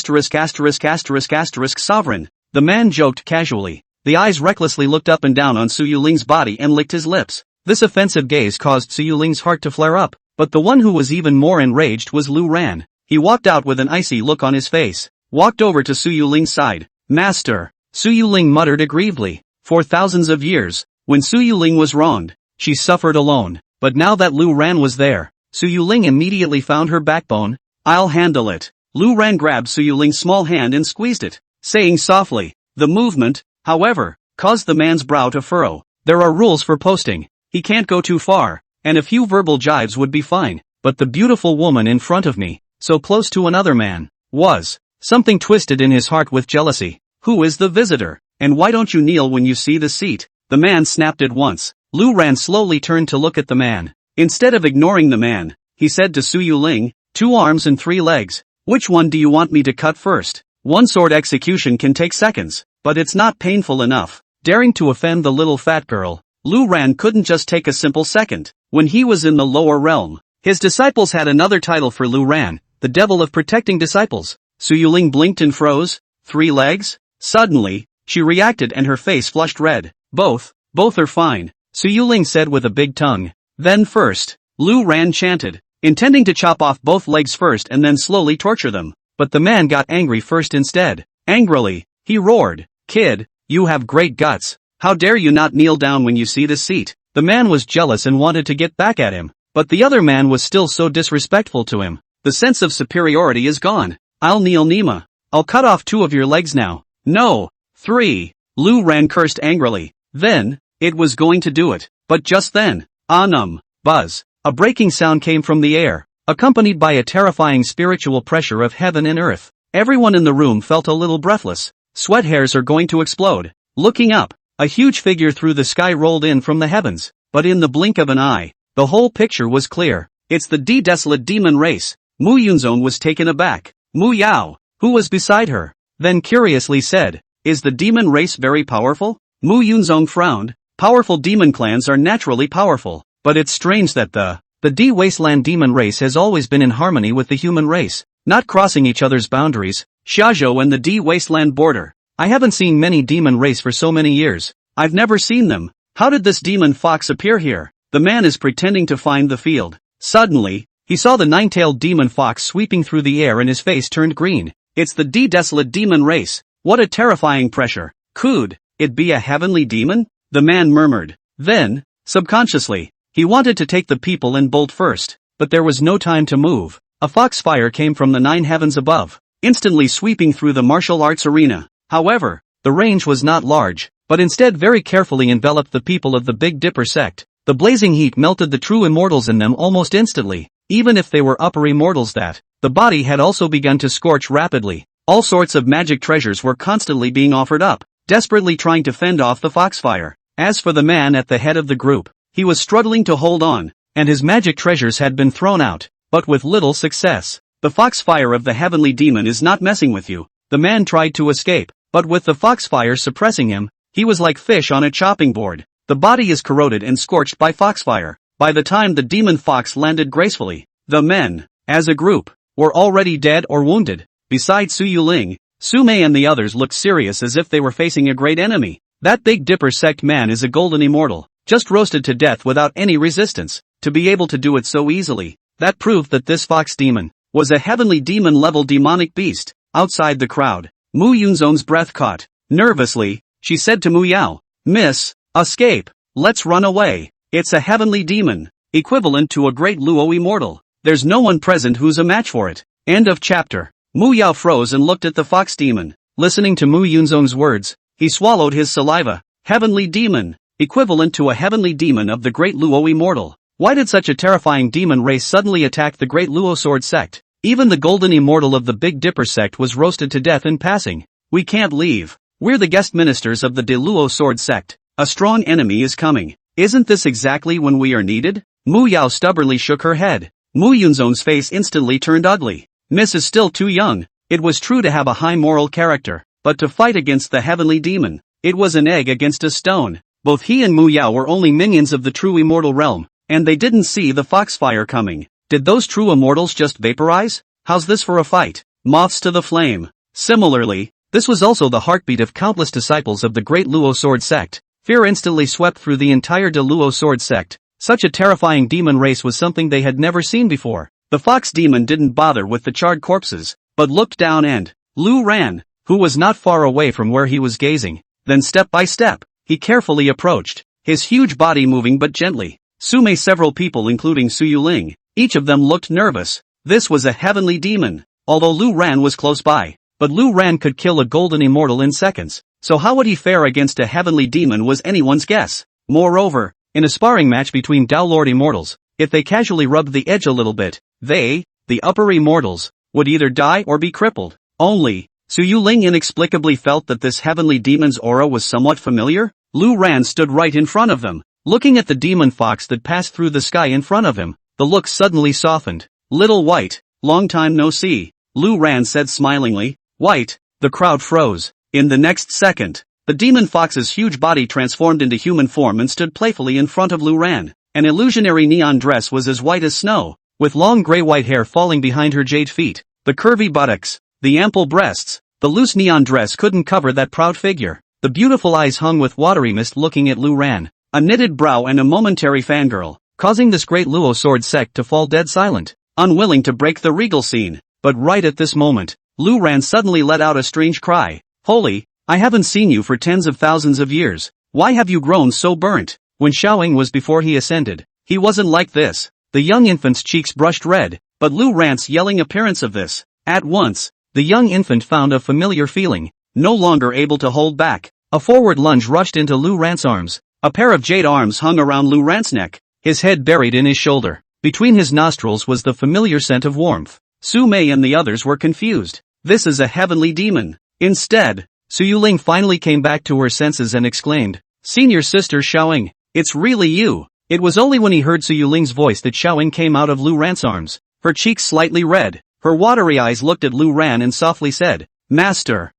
sovereign, the man joked casually. The eyes recklessly looked up and down on Su Yuling's body and licked his lips. This offensive gaze caused Su Yuling's heart to flare up, but the one who was even more enraged was Lu Ran. He walked out with an icy look on his face, walked over to Su Yuling's side. "Master," Su Yuling muttered aggrievedly. For thousands of years, when Su Yuling was wronged, she suffered alone, but now that Lu Ran was there, Su Yuling immediately found her backbone. "I'll handle it." Lu Ran grabbed Su Yuling's small hand and squeezed it, saying softly. The movement, however, caused the man's brow to furrow. There are rules for posting. He can't go too far, and a few verbal jibes would be fine, but the beautiful woman in front of me, so close to another man, was. Something twisted in his heart with jealousy. "Who is the visitor? And why don't you kneel when you see the seat?" The man snapped at once. Lu Ran slowly turned to look at the man. Instead of ignoring the man, he said to Su Yuling, "2 arms and 3 legs. Which one do you want me to cut first? One sword execution can take seconds, but it's not painful enough." Daring to offend the little fat girl, Lu Ran couldn't just take a simple second. When he was in the lower realm, his disciples had another title for Lu Ran, the devil of protecting disciples. Su Yuling blinked and froze. 3 legs? Suddenly, she reacted and her face flushed red. Both are fine, Su Yuling said with a big tongue. "Then first," Lu Ran chanted, intending to chop off both legs first and then slowly torture them. But the man got angry first instead. Angrily, he roared, "Kid, you have great guts. How dare you not kneel down when you see the seat?" The man was jealous and wanted to get back at him, but the other man was still so disrespectful to him. The sense of superiority is gone. "I'll kneel, Nima. I'll cut off 2 of your legs now." "No, 3. Lu Ran cursed angrily. Then, it was going to do it. But just then, buzz. A breaking sound came from the air, accompanied by a terrifying spiritual pressure of heaven and earth. Everyone in the room felt a little breathless. Sweat hairs are going to explode. Looking up, a huge figure through the sky rolled in from the heavens, but in the blink of an eye, the whole picture was clear. It's the desolate demon race. Mu Yunzong was taken aback. Mu Yao, who was beside her, then curiously said, "Is the demon race very powerful?" Mu Yunzong frowned. Powerful demon clans are naturally powerful, but it's strange that the D-Wasteland demon race has always been in harmony with the human race, not crossing each other's boundaries. Xiaozhou and the D-Wasteland border. I haven't seen many demon race for so many years. I've never seen them. How did this demon fox appear here? The man is pretending to find the field. Suddenly, he saw the 9-tailed demon fox sweeping through the air and his face turned green. It's the desolate demon race. What a terrifying pressure. Could it be a heavenly demon? The man murmured. Then, subconsciously, he wanted to take the people and bolt first, but there was no time to move. A foxfire came from the 9 heavens above, instantly sweeping through the martial arts arena. However, the range was not large. but instead very carefully enveloped the people of the Big Dipper sect. The blazing heat melted the true immortals in them almost instantly, even if they were upper immortals. That the body had also begun to scorch rapidly. All sorts of magic treasures were constantly being offered up, desperately trying to fend off the foxfire. As for the man at the head of the group, he was struggling to hold on, and his magic treasures had been thrown out, but with little success. The foxfire of the heavenly demon is not messing with you. The man tried to escape, but with the foxfire suppressing him, he was like fish on a chopping board. The body is corroded and scorched by foxfire. By the time the demon fox landed gracefully, the men, as a group, were already dead or wounded. Besides Su Yuling, Su Mei and the others looked serious as if they were facing a great enemy. That Big Dipper sect man is a golden immortal, just roasted to death without any resistance. To be able to do it so easily, that proved that this fox demon was a heavenly demon-level demonic beast. Outside the crowd, Mu Yunzon's breath caught. Nervously, she said to Mu Yao, "Miss, escape, let's run away. It's a heavenly demon, equivalent to a great Luo immortal. There's no one present who's a match for it." End of chapter. Mu Yao froze and looked at the fox demon. Listening to Mu Yunzong's words, he swallowed his saliva. Heavenly demon, equivalent to a heavenly demon of the great Luo immortal. Why did such a terrifying demon race suddenly attack the great Luo sword sect? Even the golden immortal of the Big Dipper sect was roasted to death in passing. "We can't leave. We're the guest ministers of the De Luo sword sect. A strong enemy is coming. Isn't this exactly when we are needed?" Mu Yao stubbornly shook her head. Mu Yunzong's face instantly turned ugly. Miss is still too young. It was true to have a high moral character, but to fight against the heavenly demon, it was an egg against a stone. Both he and Mu Yao were only minions of the true immortal realm, and they didn't see the foxfire coming. Did those true immortals just vaporize? How's this for a fight? Moths to the flame. Similarly, this was also the heartbeat of countless disciples of the great Luo sword sect. Fear instantly swept through the entire De Luo sword sect. Such a terrifying demon race was something they had never seen before. The fox demon didn't bother with the charred corpses, but looked down and Lu Ran, who was not far away from where he was gazing. Then step by step, he carefully approached, his huge body moving but gently. Su Mei, several people including Su Yuling, each of them looked nervous. This was a heavenly demon, although Lu Ran was close by. But Lu Ran could kill a golden immortal in seconds, so how would he fare against a heavenly demon was anyone's guess. Moreover, in a sparring match between Dao Lord immortals, if they casually rubbed the edge a little bit, they, the upper immortals, would either die or be crippled. Only, Su Yuling inexplicably felt that this heavenly demon's aura was somewhat familiar. Lu Ran stood right in front of them, looking at the demon fox that passed through the sky in front of him. The look suddenly softened. "Little White, long time no see," Lu Ran said smilingly. "White." The crowd froze. In the next second, the demon fox's huge body transformed into human form and stood playfully in front of Lu Ran. An illusionary neon dress was as white as snow, with long gray-white hair falling behind her jade feet, the curvy buttocks, the ample breasts. The loose neon dress couldn't cover that proud figure. The beautiful eyes hung with watery mist looking at Lu Ran, a knitted brow and a momentary fangirl, causing this great Luo sword sect to fall dead silent, unwilling to break the regal scene. But right at this moment, Lu Ran suddenly let out a strange cry. "Holy, I haven't seen you for tens of thousands of years. Why have you grown so burnt?" When Xiaoying was before he ascended, he wasn't like this. The young infant's cheeks brushed red, but Lu Ran's yelling appearance of this. At once, the young infant found a familiar feeling, no longer able to hold back. A forward lunge rushed into Lu Ran's arms. A pair of jade arms hung around Lu Ran's neck, his head buried in his shoulder. Between his nostrils was the familiar scent of warmth. Su Mei and the others were confused. This is a heavenly demon. Instead, Su Yuling finally came back to her senses and exclaimed, "Senior sister Xiaoying, it's really you." It was only when he heard Su Yuling's voice that Xiaoying came out of Lu Ran's arms, her cheeks slightly red. Her watery eyes looked at Lu Ran and softly said, "Master."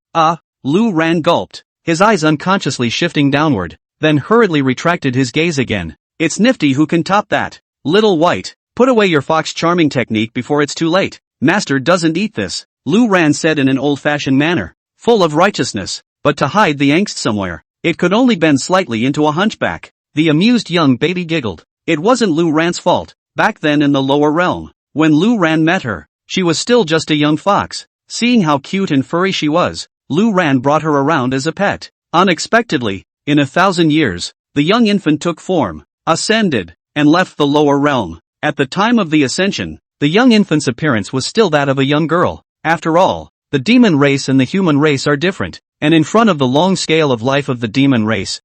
Lu Ran gulped, his eyes unconsciously shifting downward, then hurriedly retracted his gaze again. "It's nifty, who can top that? Little White, put away your fox charming technique before it's too late. Master doesn't eat this," Lu Ran said in an old-fashioned manner, full of righteousness, but to hide the angst somewhere, it could only bend slightly into a hunchback. The amused young baby giggled. It wasn't Lu Ran's fault. Back then in the lower realm, when Lu Ran met her, she was still just a young fox. Seeing how cute and furry she was, Lu Ran brought her around as a pet. Unexpectedly, in 1,000 years, the young infant took form, ascended, and left the lower realm. At the time of the ascension, the young infant's appearance was still that of a young girl. After all, the demon race and the human race are different. and in front of the long scale of life of the demon race.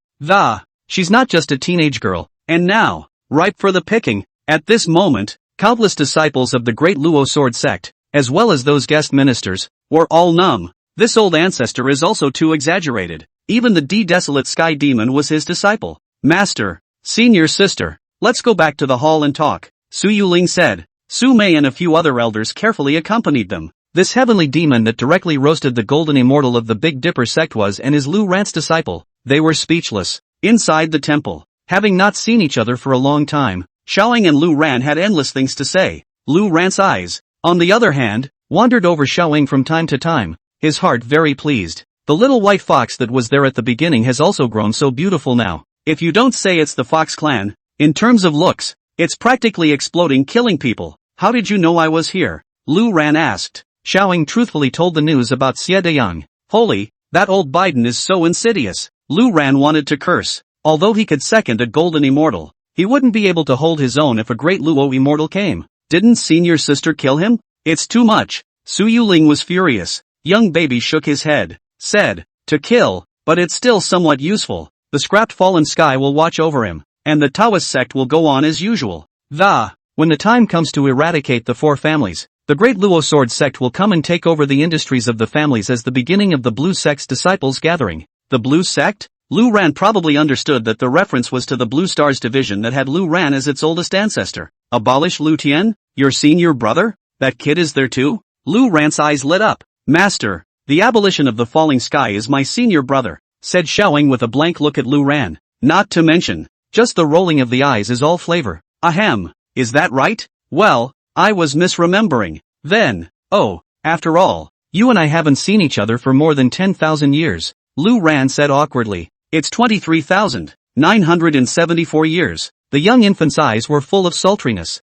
She's not just a teenage girl, and now, ripe for the picking. At this moment, countless disciples of the great Luo sword sect, as well as those guest ministers, were all numb. This old ancestor is also too exaggerated. Even the desolate sky demon was his disciple. Master, senior sister, let's go back to the hall and talk, Su Yuling said. Su Mei and a few other elders carefully accompanied them. This heavenly demon that directly roasted the golden immortal of the Big Dipper sect was and is Lu Ran's disciple. They were speechless. Inside the temple, having not seen each other for a long time, Xiaoying and Lu Ran had endless things to say. Lu Ran's eyes, on the other hand, wandered over Xiaoying from time to time, his heart very pleased. The little white fox that was there at the beginning has also grown so beautiful now. If you don't say it's the Fox clan, in terms of looks, it's practically exploding, killing people. How did you know I was here? Lu Ran asked. Xiaoying truthfully told the news about Xie Deyang. Holy, that old Biden is so insidious. Lu Ran wanted to curse. Although he could second a golden immortal, he wouldn't be able to hold his own if a great Luo immortal came. Didn't senior sister kill him? It's too much. Su Yuling was furious. Young baby shook his head, said, to kill, but it's still somewhat useful. The scrapped fallen sky will watch over him, and the Taoist sect will go on as usual. When the time comes to eradicate the four families, the great Luo sword sect will come and take over the industries of the families as the beginning of the Blue sect's disciples gathering. The Blue sect? Lu Ran probably understood that the reference was to the Blue Stars division that had Lu Ran as its oldest ancestor. Abolish Lu Tian? Your senior brother? That kid is there too? Lu Ran's eyes lit up. Master, the abolition of the falling sky is my senior brother, said Xiaoying with a blank look at Lu Ran. Not to mention, just the rolling of the eyes is all flavor. Ahem, is that right? Well, I was misremembering. Then, after all, you and I haven't seen each other for more than 10,000 years, Lu Ran said awkwardly. It's 23,974 years. The young infant's eyes were full of sultriness.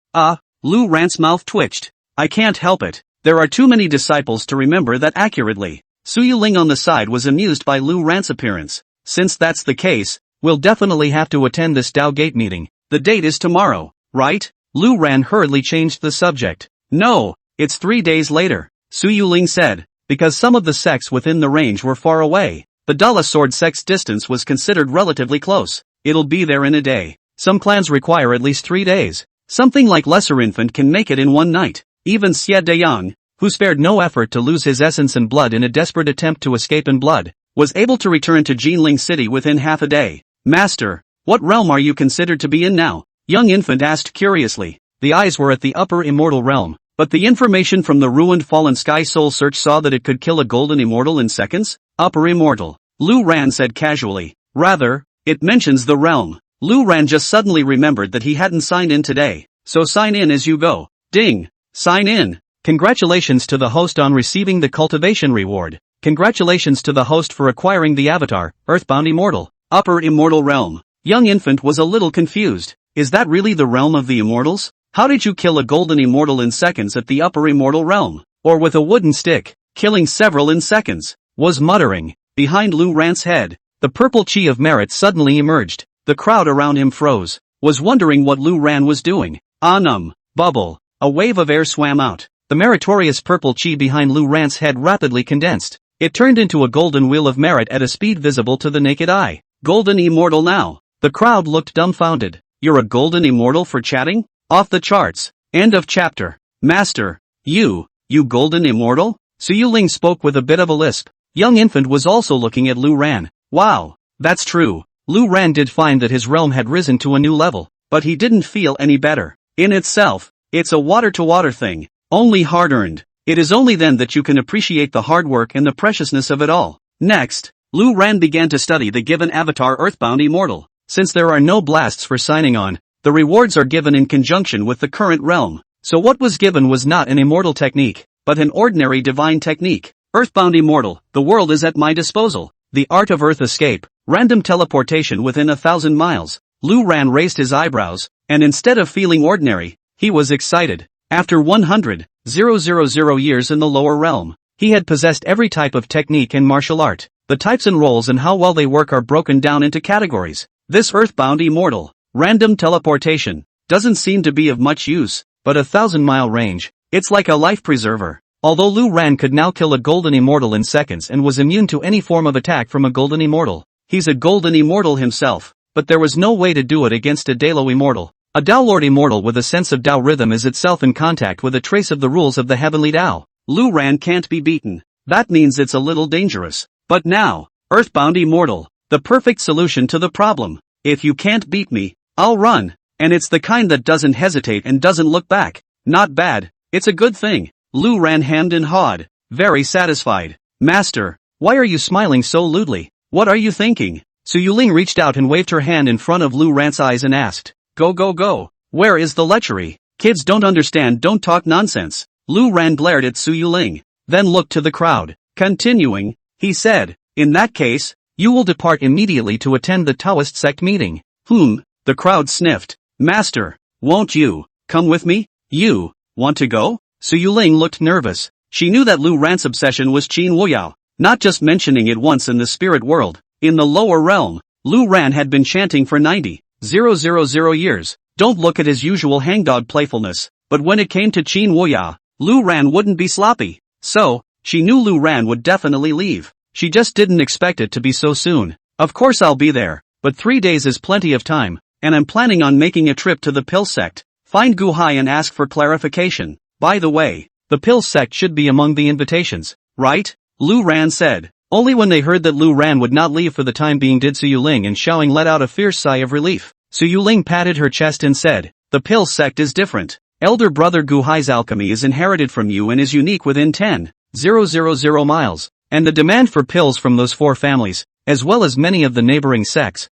Lu Ran's mouth twitched. I can't help it. There are too many disciples to remember that accurately. Su Yuling on the side was amused by Lu Ran's appearance. Since that's the case, we'll definitely have to attend this Dao Gate meeting. The date is tomorrow, right? Lu Ran hurriedly changed the subject. No, it's 3 days later, Su Yuling said, because some of the sects within the range were far away. The Dala sword sect's distance was considered relatively close. It'll be there in a day. Some clans require at least 3 days. Something like Lesser Infant can make it in one night. Even Xie Deyang, who spared no effort to lose his essence and blood in a desperate attempt to escape in blood, was able to return to Jinling City within half a day. Master, what realm are you considered to be in now? Young Infant asked curiously. The eyes were at the upper immortal realm, but the information from the ruined fallen sky soul search saw that it could kill a golden immortal in seconds? Upper immortal, Lu Ran said casually. Rather, it mentions the realm. Lu Ran just suddenly remembered that he hadn't signed in today, so sign in as you go. Ding! Sign in. Congratulations to the host on receiving the cultivation reward. Congratulations to the host for acquiring the avatar, Earthbound Immortal, Upper Immortal Realm. Young Infant was a little confused. Is that really the realm of the immortals? How did you kill a golden immortal in seconds at the Upper Immortal Realm? Or with a wooden stick, killing several in seconds? Was muttering. Behind Lu Ran's head, the purple chi of merit suddenly emerged. The crowd around him froze. Was wondering what Lu Ran was doing. Bubble. A wave of air swam out. The meritorious purple chi behind Lu Ran's head rapidly condensed. It turned into a golden wheel of merit at a speed visible to the naked eye. Golden immortal now. The crowd looked dumbfounded. You're a golden immortal for chatting? Off the charts. End of chapter. Master, you golden immortal? Su Yuling spoke with a bit of a lisp. Young Infant was also looking at Lu Ran. Wow, that's true. Lu Ran did find that his realm had risen to a new level, but he didn't feel any better. In itself, it's a water-to-water thing, only hard-earned. It is only then that you can appreciate the hard work and the preciousness of it all. Next, Lu Ran began to study the given avatar Earthbound Immortal. Since there are no blasts for signing on, the rewards are given in conjunction with the current realm. So what was given was not an immortal technique, but an ordinary divine technique. Earthbound Immortal, the world is at my disposal. The art of Earth escape, random teleportation within 1,000 miles. Lu Ran raised his eyebrows, and instead of feeling ordinary, he was excited. After 100,000 years in the lower realm, he had possessed every type of technique and martial art. The types and roles and how well they work are broken down into categories. This Earthbound Immortal, random teleportation, doesn't seem to be of much use, but 1,000-mile range, it's like a life preserver. Although Lu Ran could now kill a golden immortal in seconds and was immune to any form of attack from a golden immortal. He's a golden immortal himself, but there was no way to do it against a Dalo immortal. A Dao Lord immortal with a sense of Dao rhythm is itself in contact with a trace of the rules of the heavenly Dao. Lu Ran can't be beaten. That means it's a little dangerous. But now, Earthbound immortal, the perfect solution to the problem. If you can't beat me, I'll run. And it's the kind that doesn't hesitate and doesn't look back. Not bad, it's a good thing. Lu Ran hemmed and hawed, very satisfied. Master, why are you smiling so lewdly? What are you thinking? Su Yuling reached out and waved her hand in front of Lu Ran's eyes and asked, Go go go, where is the lechery? Kids don't understand, don't talk nonsense. Lu Ran glared at Su Yuling, then looked to the crowd. Continuing, he said, in that case, you will depart immediately to attend the Taoist sect meeting. The crowd sniffed. Master, won't you come with me? You want to go? Su Yuling looked nervous. She knew that Lu Ran's obsession was Qin Wuyao, not just mentioning it once in the spirit world. In the lower realm, Lu Ran had been chanting for 90,000 years. Don't look at his usual hangdog playfulness, but when it came to Qin Wuyao, Lu Ran wouldn't be sloppy. So, she knew Lu Ran would definitely leave. She just didn't expect it to be so soon. Of course I'll be there, but 3 days is plenty of time, and I'm planning on making a trip to the Pill sect. Find Gu Hai and ask for clarification. By the way, the Pill sect should be among the invitations, right? Lu Ran said. Only when they heard that Lu Ran would not leave for the time being did Su Yuling and Xiaoying let out a fierce sigh of relief. Su Yuling patted her chest and said, the Pill sect is different. Elder brother Gu Hai's alchemy is inherited from you and is unique within 10,000 miles, and the demand for pills from those 4 families, as well as many of the neighboring sects,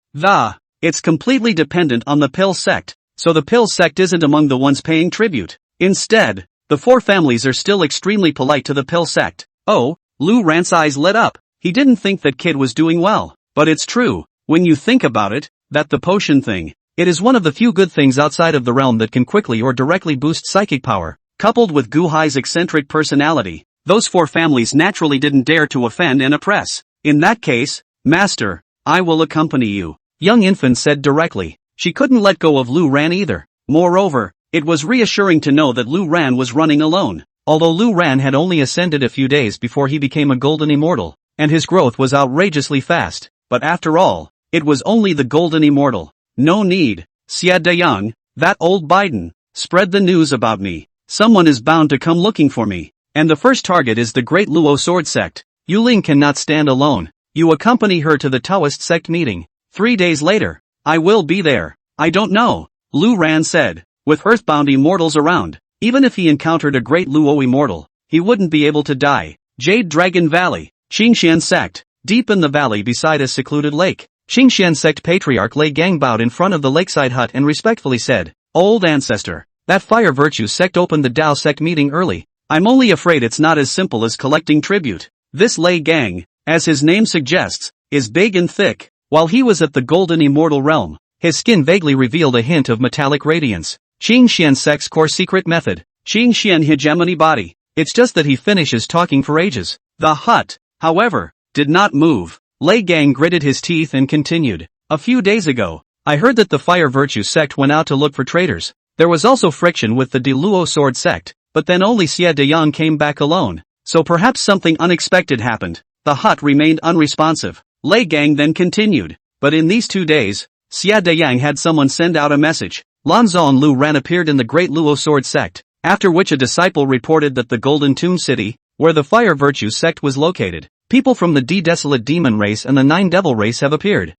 it's completely dependent on the Pill sect, so the Pill sect isn't among the ones paying tribute. Instead, the 4 families are still extremely polite to the Pill sect. Oh, Lu Ran's eyes lit up. He didn't think that kid was doing well, but it's true, when you think about it, that the potion thing, it is one of the few good things outside of the realm that can quickly or directly boost psychic power. Coupled with Gu Hai's eccentric personality, those 4 families naturally didn't dare to offend and oppress. In that case, Master, I will accompany you, young infant said directly. She couldn't let go of Lu Ran either. Moreover, it was reassuring to know that Lu Ran was running alone. Although Lu Ran had only ascended a few days before he became a golden immortal, and his growth was outrageously fast, but after all, it was only the golden immortal. No need. Xia Dayang, that old Biden, spread the news about me. Someone is bound to come looking for me. And the first target is the Great Luo Sword Sect. Yuling cannot stand alone. You accompany her to the Taoist sect meeting. 3 days later, I will be there. I don't know, Lu Ran said. With earthbound immortals around, even if he encountered a Great Luo immortal, he wouldn't be able to die. Jade Dragon Valley, Qingxian sect. Deep in the valley beside a secluded lake, Qingxian sect patriarch Lei Gang bowed in front of the lakeside hut and respectfully said, Old ancestor, that fire virtue sect opened the Dao sect meeting early. I'm only afraid it's not as simple as collecting tribute. This Lei Gang, as his name suggests, is big and thick. While he was at the golden immortal realm, his skin vaguely revealed a hint of metallic radiance. Qingxian sect's core secret method, Qingxian hegemony body. It's just that he finishes talking for ages. The hut, however, did not move. Lei Gang gritted his teeth and continued. A few days ago, I heard that the Fire Virtue sect went out to look for traitors. There was also friction with the De Luo Sword sect, but then only Xia Dayang came back alone. So perhaps something unexpected happened. The hut remained unresponsive. Lei Gang then continued. But in these 2 days, Xia Dayang had someone send out a message. Lanzhou and Lu Ran appeared in the Great Luo Sword sect, after which a disciple reported that the Golden Tomb City, where the Fire Virtue sect was located, people from the Desolate Demon race and the Nine Devil race have appeared.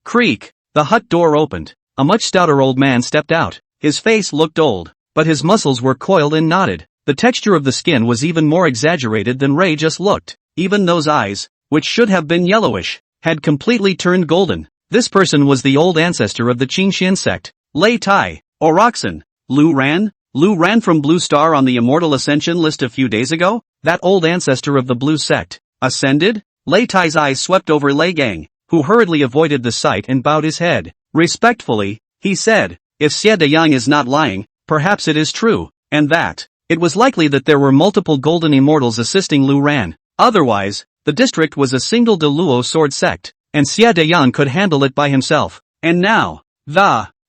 Creak. The hut door opened. A much stouter old man stepped out. His face looked old, but his muscles were coiled and knotted. The texture of the skin was even more exaggerated than Ray just looked. Even those eyes, which should have been yellowish, had completely turned golden. This person was the old ancestor of the Qingxian sect, Lei Tai, Oroxen. Lu Ran? Lu Ran from Blue Star on the Immortal Ascension list a few days ago? That old ancestor of the Blue sect, ascended? Lei Tai's eyes swept over Lei Gang, who hurriedly avoided the sight and bowed his head. Respectfully, he said, if Xia Dayang is not lying, perhaps it is true, and that it was likely that there were multiple golden immortals assisting Lu Ran. Otherwise, the district was a single De Luo Sword sect, and Xia Dayang could handle it by himself. And now,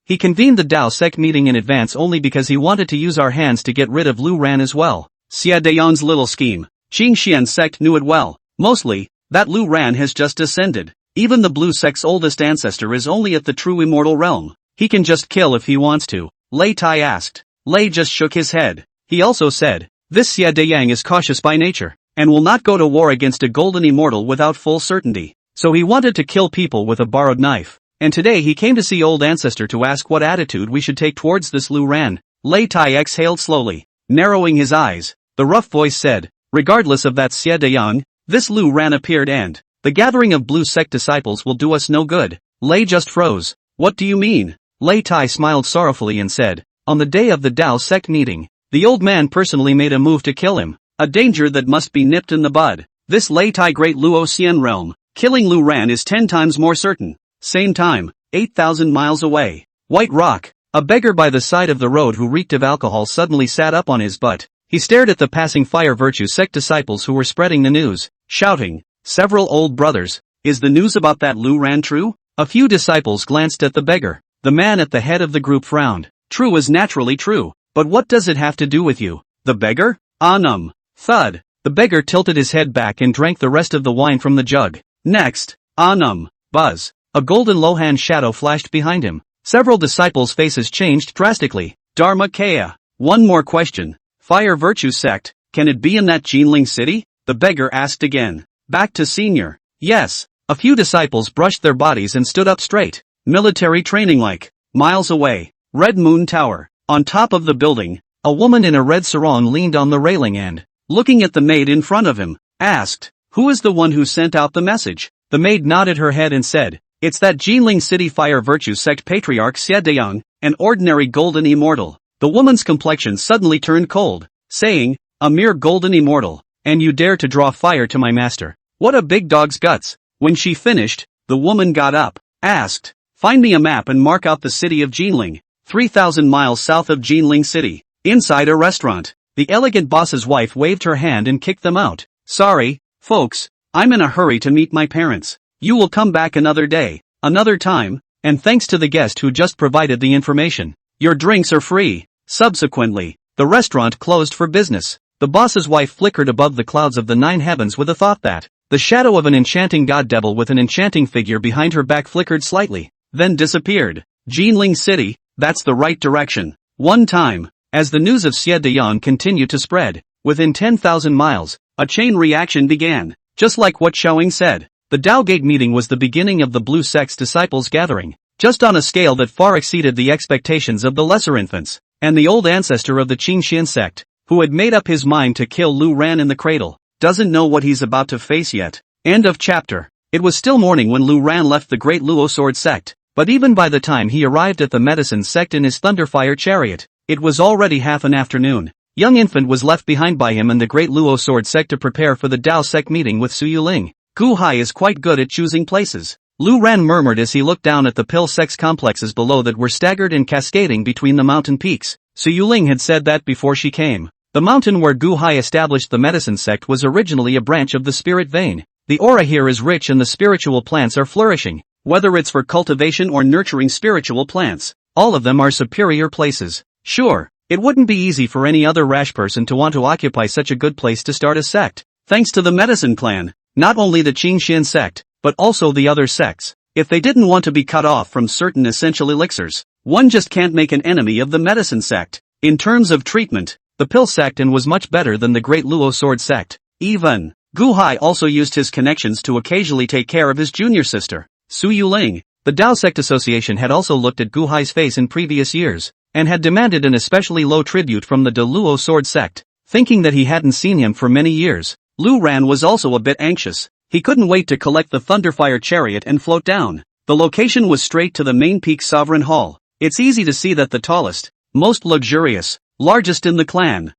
he convened the Dao sect meeting in advance only because he wanted to use our hands to get rid of Lu Ran as well. Xia Dayang's little scheme. Qing Xian sect knew it well. Mostly, that Lu Ran has just ascended. Even the blue sect's oldest ancestor is only at the true immortal realm. He can just kill if he wants to. Lei Tai asked. Lei just shook his head. He also said, this Xia Dayang is cautious by nature, and will not go to war against a golden immortal without full certainty. So he wanted to kill people with a borrowed knife. And today he came to see old ancestor to ask what attitude we should take towards this Lu Ran. Lei Tai exhaled slowly, narrowing his eyes. The rough voice said, regardless of that Xia Dayang, this Lu Ran appeared and the gathering of blue sect disciples will do us no good. Lei just froze. What do you mean? Lei Tai smiled sorrowfully and said, on the day of the Dao sect meeting, the old man personally made a move to kill him. A danger that must be nipped in the bud. This Lei Tai Great Luo Xian realm, killing Lu Ran is 10 times more certain. Same time, 8,000 miles away. White Rock, a beggar by the side of the road who reeked of alcohol suddenly sat up on his butt. He stared at the passing Fire Virtue sect disciples who were spreading the news, shouting, several old brothers, is the news about that Lu Ran true? A few disciples glanced at the beggar. The man at the head of the group frowned. True is naturally true, but what does it have to do with you? The beggar? Thud. The beggar tilted his head back and drank the rest of the wine from the jug. Next. Buzz. A golden Lohan shadow flashed behind him. Several disciples' faces changed drastically. Dharma Kaya. One more question. Fire Virtue sect, can it be in that Jinling city? The beggar asked again. Back to senior. Yes. A few disciples brushed their bodies and stood up straight. Military training like. Miles away. Red Moon Tower. On top of the building, a woman in a red sarong leaned on the railing and, looking at the maid in front of him, asked, who is the one who sent out the message? The maid nodded her head and said, it's that Jinling City Fire Virtue sect patriarch Xia Dayang, an ordinary golden immortal. The woman's complexion suddenly turned cold, saying, a mere golden immortal, and you dare to draw fire to my master. What a big dog's guts. When she finished, the woman got up, asked, find me a map and mark out the city of Jinling, 3,000 miles south of Jinling City. Inside a restaurant, the elegant boss's wife waved her hand and kicked them out. Sorry, folks, I'm in a hurry to meet my parents. You will come back another day, another time, and thanks to the guest who just provided the information. Your drinks are free. Subsequently, the restaurant closed for business. The boss's wife flickered above the clouds of the 9 heavens with a thought that the shadow of an enchanting god devil with an enchanting figure behind her back flickered slightly, then disappeared. Jinling City, that's the right direction. One time, as the news of Xia Dayang continued to spread, within 10,000 miles, a chain reaction began. Just like what Xiaoying said, the Dao Gate meeting was the beginning of the Blue Sect's disciples gathering, just on a scale that far exceeded the expectations of the lesser infants, and the old ancestor of the Qingxian sect, who had made up his mind to kill Lu Ran in the cradle, doesn't know what he's about to face yet. End of chapter. It was still morning when Lu Ran left the Great Luo Sword sect, but even by the time he arrived at the medicine sect in his Thunderfire chariot, it was already half an afternoon. Young infant was left behind by him and the Great Luo Sword sect to prepare for the Dao sect meeting with Su Yuling. Gu Hai is quite good at choosing places, Lu Ran murmured as he looked down at the pill sex complexes below that were staggered and cascading between the mountain peaks. Su Yuling had said that before she came. The mountain where Gu Hai established the medicine sect was originally a branch of the spirit vein. The aura here is rich and the spiritual plants are flourishing. Whether it's for cultivation or nurturing spiritual plants, all of them are superior places. Sure, it wouldn't be easy for any other rash person to want to occupy such a good place to start a sect. Thanks to the medicine clan, not only the Qingxian sect, but also the other sects, if they didn't want to be cut off from certain essential elixirs, one just can't make an enemy of the medicine sect. In terms of treatment, the pill sect was much better than the Great Luo Sword sect. Even, Gu Hai also used his connections to occasionally take care of his junior sister, Su Yuling. The Dao Sect Association had also looked at Gu Hai's face in previous years, and had demanded an especially low tribute from the De Luo Sword sect, thinking that he hadn't seen him for many years. Lu Ran was also a bit anxious. He couldn't wait to collect the Thunderfire chariot and float down. The location was straight to the main peak Sovereign Hall. It's easy to see that the tallest, most luxurious, largest in the clan.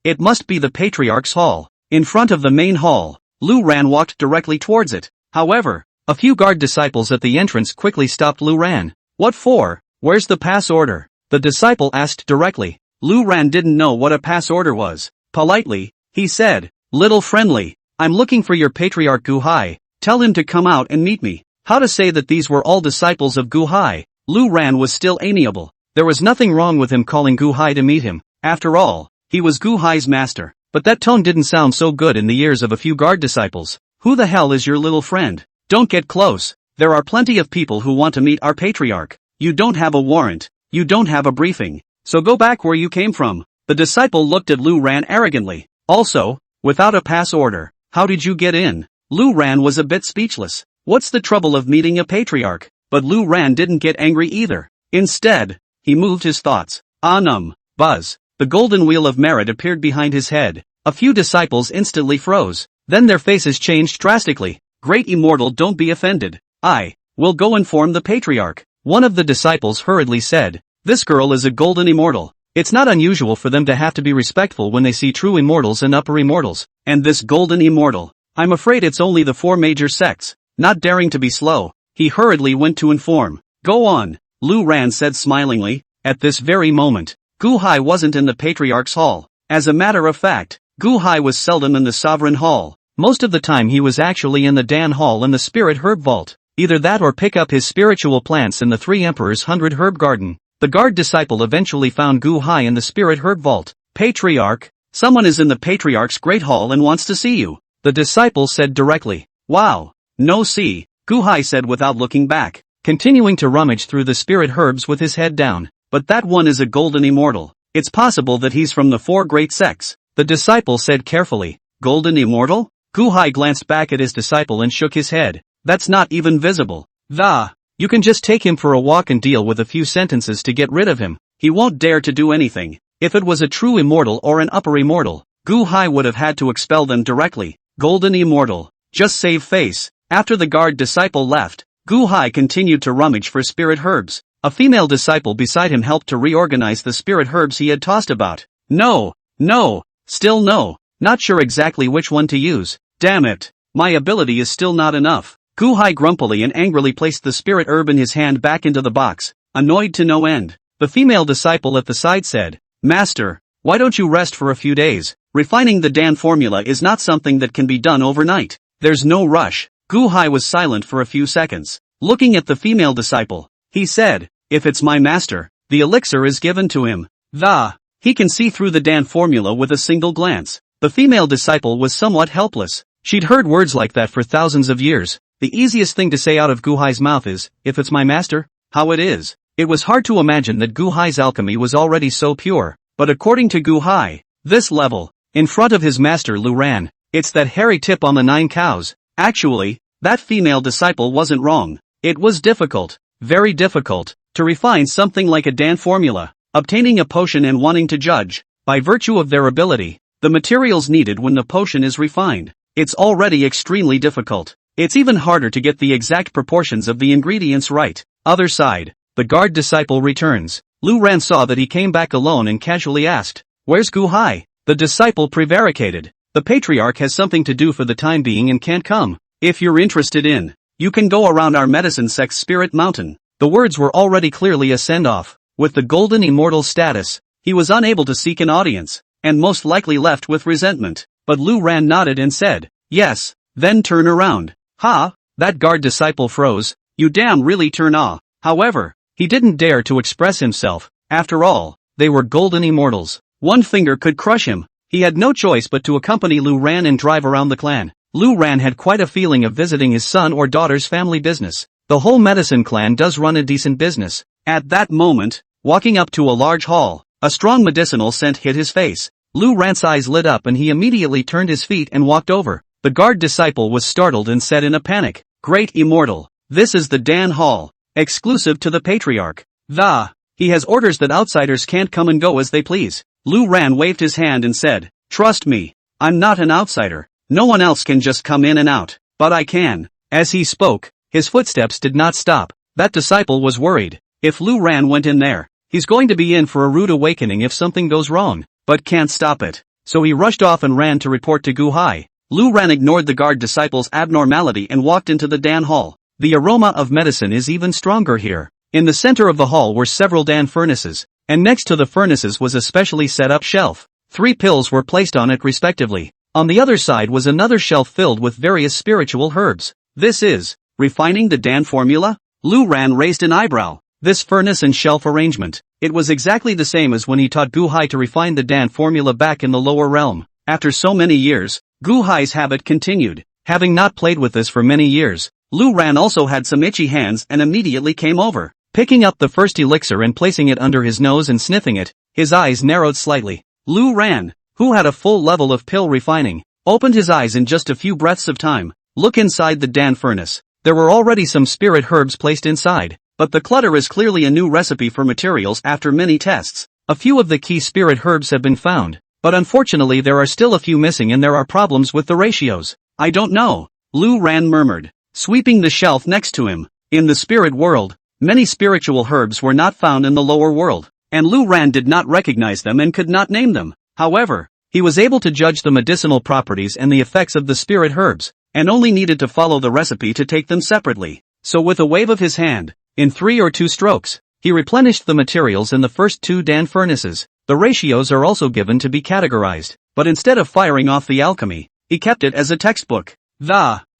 It must be the Patriarch's Hall. In front of the main hall, Lu Ran walked directly towards it. However, a few guard disciples at the entrance quickly stopped Lu Ran. What for? Where's the pass order? The disciple asked directly. Lu Ran didn't know what a pass order was. Politely, he said, little friendly, I'm looking for your patriarch Gu Hai. Tell him to come out and meet me. How to say that these were all disciples of Gu Hai? Lu Ran was still amiable. There was nothing wrong with him calling Gu Hai to meet him. After all, He was Gu Hai's master. But that tone didn't sound so good in the ears of a few guard disciples. Who the hell is your little friend? Don't get close. There are plenty of people who want to meet our patriarch. You don't have a warrant. You don't have a briefing. So go back where you came from. The disciple looked at Lu Ran arrogantly. Also, without a pass order, how did you get in? Lu Ran was a bit speechless. What's the trouble of meeting a patriarch? But Lu Ran didn't get angry either. Instead, he moved his thoughts. Buzz. The golden wheel of merit appeared behind his head. A few disciples instantly froze. Then their faces changed drastically. Great Immortal, don't be offended. I will go inform the patriarch. One of the disciples hurriedly said, this girl is a golden immortal. It's not unusual for them to have to be respectful when they see true immortals and upper immortals. And this golden immortal, I'm afraid it's only the 4 major sects. Not daring to be slow, he hurriedly went to inform. Go on, Lu Ran said smilingly. At this very moment, Gu Hai wasn't in the patriarch's hall. As a matter of fact, Gu Hai was seldom in the sovereign hall. Most of the time he was actually in the Dan Hall and the Spirit Herb Vault. Either that or pick up his spiritual plants in the 3 Emperors' 100 Herb Garden. The guard disciple eventually found Gu Hai in the Spirit Herb Vault. Patriarch, someone is in the Patriarch's Great Hall and wants to see you. The disciple said directly. Wow. No see, Gu Hai said without looking back, continuing to rummage through the spirit herbs with his head down. But that one is a golden immortal. It's possible that he's from the 4 great sects. The disciple said carefully. Golden immortal? Gu Hai glanced back at his disciple and shook his head. That's not even visible. You can just take him for a walk and deal with a few sentences to get rid of him. He won't dare to do anything. If it was a true immortal or an upper immortal, Gu Hai would have had to expel them directly. Golden immortal. Just save face. After the guard disciple left, Gu Hai continued to rummage for spirit herbs. A female disciple beside him helped to reorganize the spirit herbs he had tossed about. No. Still no. Not sure exactly which one to use. Damn it. My ability is still not enough. Gu Hai grumpily and angrily placed the spirit herb in his hand back into the box, annoyed to no end. The female disciple at the side said, Master, why don't you rest for a few days? Refining the Dan formula is not something that can be done overnight. There's no rush. Gu Hai was silent for a few seconds. Looking at the female disciple, he said, if it's my master, the elixir is given to him. He can see through the Dan formula with a single glance. The female disciple was somewhat helpless. She'd heard words like that for thousands of years. The easiest thing to say out of Gu Hai's mouth is, if it's my master, how it is. It was hard to imagine that Gu Hai's alchemy was already so pure, but according to Gu Hai, this level, in front of his master Lu Ran, it's that hairy tip on the 9 cows. Actually, that female disciple wasn't wrong. It was difficult, very difficult, to refine something like a Dan formula, obtaining a potion and wanting to judge, by virtue of their ability, the materials needed when the potion is refined. It's already extremely difficult. It's even harder to get the exact proportions of the ingredients right. Other side, the guard disciple returns. Lu Ran saw that he came back alone and casually asked, Where's Gu Hai? The disciple prevaricated. The patriarch has something to do for the time being and can't come. If you're interested in, you can go around our medicine sect's Spirit Mountain. The words were already clearly a send-off. With the golden immortal status, he was unable to seek an audience, and most likely left with resentment. But Lu Ran nodded and said, Yes, then turn around. That guard disciple froze. You damn really turn off. However, he didn't dare to express himself. After all, they were golden immortals. One finger could crush him. He had no choice but to accompany Lu Ran and drive around the clan. Lu Ran had quite a feeling of visiting his son or daughter's family business. The whole medicine clan does run a decent business. At that moment, walking up to a large hall, a strong medicinal scent hit his face. Lu Ran's eyes lit up and he immediately turned his feet and walked over. The guard disciple was startled and said in a panic, Great Immortal, this is the Dan Hall, exclusive to the Patriarch. He has orders that outsiders can't come and go as they please. Lu Ran waved his hand and said, Trust me, I'm not an outsider. No one else can just come in and out, but I can. As he spoke, his footsteps did not stop. That disciple was worried. If Lu Ran went in there, he's going to be in for a rude awakening if something goes wrong, but can't stop it. So he rushed off and ran to report to Gu Hai. Lu Ran ignored the guard disciple's abnormality and walked into the Dan Hall. The aroma of medicine is even stronger here. In the center of the hall were several Dan furnaces, and next to the furnaces was a specially set up shelf. 3 pills were placed on it respectively. On the other side was another shelf filled with various spiritual herbs. This is refining the Dan formula? Lu Ran raised an eyebrow. This furnace and shelf arrangement, It was exactly the same as when he taught Gu Hai to refine the Dan formula back in the lower realm. After so many years, Gu Hai's habit continued. Having not played with this for many years, Lu Ran also had some itchy hands and immediately came over. Picking up the first elixir and placing it under his nose and sniffing it, his eyes narrowed slightly. Lu Ran, who had a full level of pill refining, opened his eyes in just a few breaths of time. Look inside the Dan furnace. There were already some spirit herbs placed inside, but the clutter is clearly a new recipe for materials after many tests. A few of the key spirit herbs have been found, but unfortunately there are still a few missing and there are problems with the ratios. I don't know, Lu Ran murmured, sweeping the shelf next to him. In the spirit world, many spiritual herbs were not found in the lower world, and Lu Ran did not recognize them and could not name them. However, he was able to judge the medicinal properties and the effects of the spirit herbs, and only needed to follow the recipe to take them separately. So with a wave of his hand, in 3 or 2 strokes, he replenished the materials in the first 2 Dan furnaces. The ratios are also given to be categorized, but instead of firing off the alchemy, he kept it as a textbook.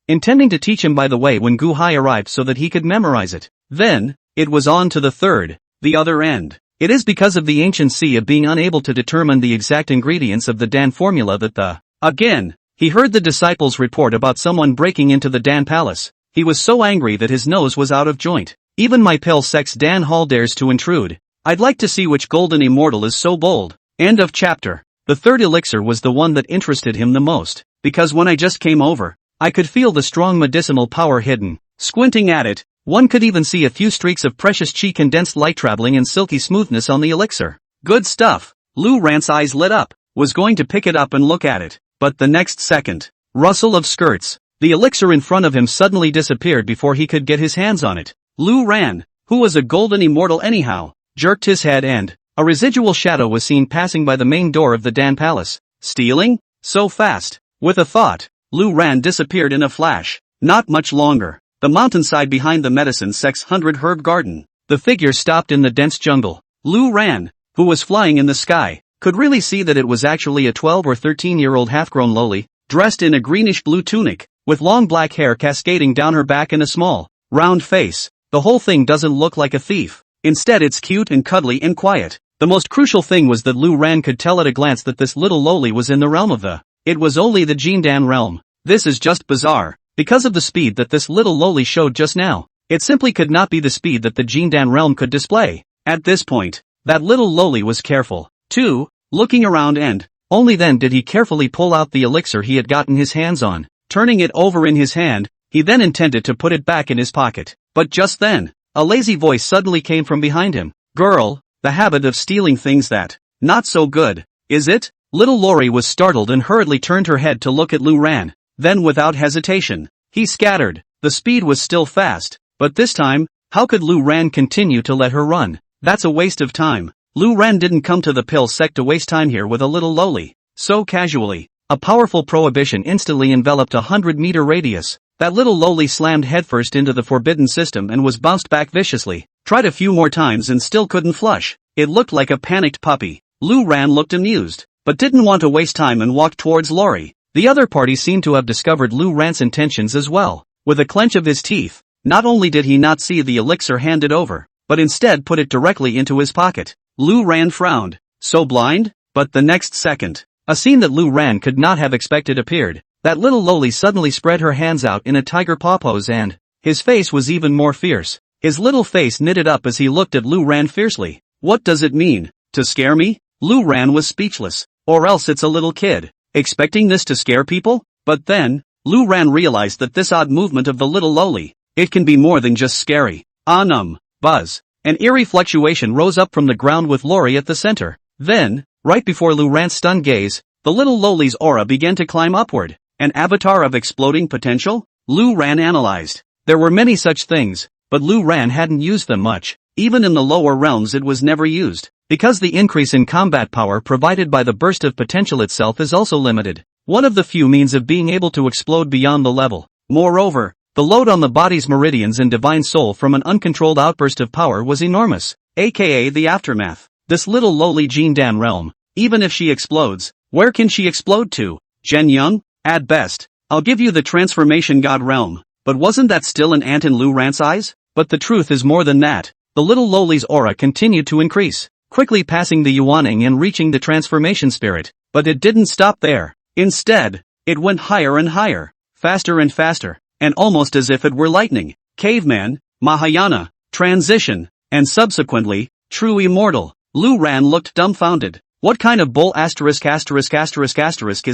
Intending to teach him by the way when Gu Hai arrived so that he could memorize it. Then, it was on to the third, the other end. It is because of the ancient Sia being unable to determine the exact ingredients of the Dan formula that Again, he heard the disciples report about someone breaking into the Dan palace. He was so angry that his nose was out of joint. Even my pale sex Dan Hall dares to intrude. I'd like to see which golden immortal is so bold. End of chapter. The third elixir was the one that interested him the most, because when I just came over, I could feel the strong medicinal power hidden. Squinting at it, one could even see a few streaks of precious chi condensed light traveling in silky smoothness on the elixir. Good stuff. Lu Ran's eyes lit up, was going to pick it up and look at it, but the next second, rustle of skirts, the elixir in front of him suddenly disappeared before he could get his hands on it. Lu Ran, who was a golden immortal anyhow, jerked his head and a residual shadow was seen passing by the main door of the Dan palace. Stealing? So fast. With a thought, Lu Ran disappeared in a flash. Not much longer. The mountainside behind the medicine 600 herb garden. The figure stopped in the dense jungle. Lu Ran, who was flying in the sky, could really see that it was actually a 12 or 13-year-old half-grown loli, dressed in a greenish-blue tunic, with long black hair cascading down her back and a small, round face. The whole thing doesn't look like a thief. Instead it's cute and cuddly and quiet. The most crucial thing was that Lu Ran could tell at a glance that this little loli was in the realm of It was only the Jindan realm. This is just bizarre. Because of the speed that this little loli showed just now, it simply could not be the speed that the Jindan realm could display. At this point, that little loli was careful, too, looking around and, only then did he carefully pull out the elixir he had gotten his hands on. Turning it over in his hand, he then intended to put it back in his pocket. But just then, a lazy voice suddenly came from behind him. Girl, the habit of stealing things not so good, is it? Little Lori was startled and hurriedly turned her head to look at Lu Ran. Then without hesitation, he scattered. The speed was still fast, but this time, how could Lu Ran continue to let her run? That's a waste of time. Lu Ran didn't come to the pill sect to waste time here with a little loli. So casually, a powerful prohibition instantly enveloped a 100-meter radius. That little loli slammed headfirst into the forbidden system and was bounced back viciously. Tried a few more times and still couldn't flush. It looked like a panicked puppy. Lu Ran looked amused, but didn't want to waste time and walked towards Lori. The other party seemed to have discovered Lu Ran's intentions as well. With a clench of his teeth, not only did he not see the elixir handed over, but instead put it directly into his pocket. Lu Ran frowned. So blind? But the next second, a scene that Lu Ran could not have expected appeared. That little loli suddenly spread her hands out in a tiger paw pose and his face was even more fierce. His little face knitted up as he looked at Lu Ran fiercely. What does it mean? To scare me? Lu Ran was speechless. Or else it's a little kid, expecting this to scare people? But then, Lu Ran realized that this odd movement of the little loli, it can be more than just scary. Buzz. An eerie fluctuation rose up from the ground with Lori at the center. Then, right before Lu Ran's stunned gaze, the little loli's aura began to climb upward. An avatar of exploding potential? Lu Ran analyzed. There were many such things, but Lu Ran hadn't used them much. Even in the lower realms it was never used, because the increase in combat power provided by the burst of potential itself is also limited. One of the few means of being able to explode beyond the level. Moreover, the load on the body's meridians and divine soul from an uncontrolled outburst of power was enormous, aka the aftermath. This little lowly Jindan realm, even if she explodes, where can she explode to? Zhenyang? At best, I'll give you the transformation god realm, but wasn't that still an ant in Lu Ran's eyes? But the truth is more than that. the little lowly's aura continued to increase, quickly passing the Yuaning and reaching the transformation spirit. But it didn't stop there. Instead, it went higher and higher, faster and faster, and almost as if it were lightning. Caveman, Mahayana, transition, and subsequently, true immortal. Lu Ran looked dumbfounded. What kind of bull is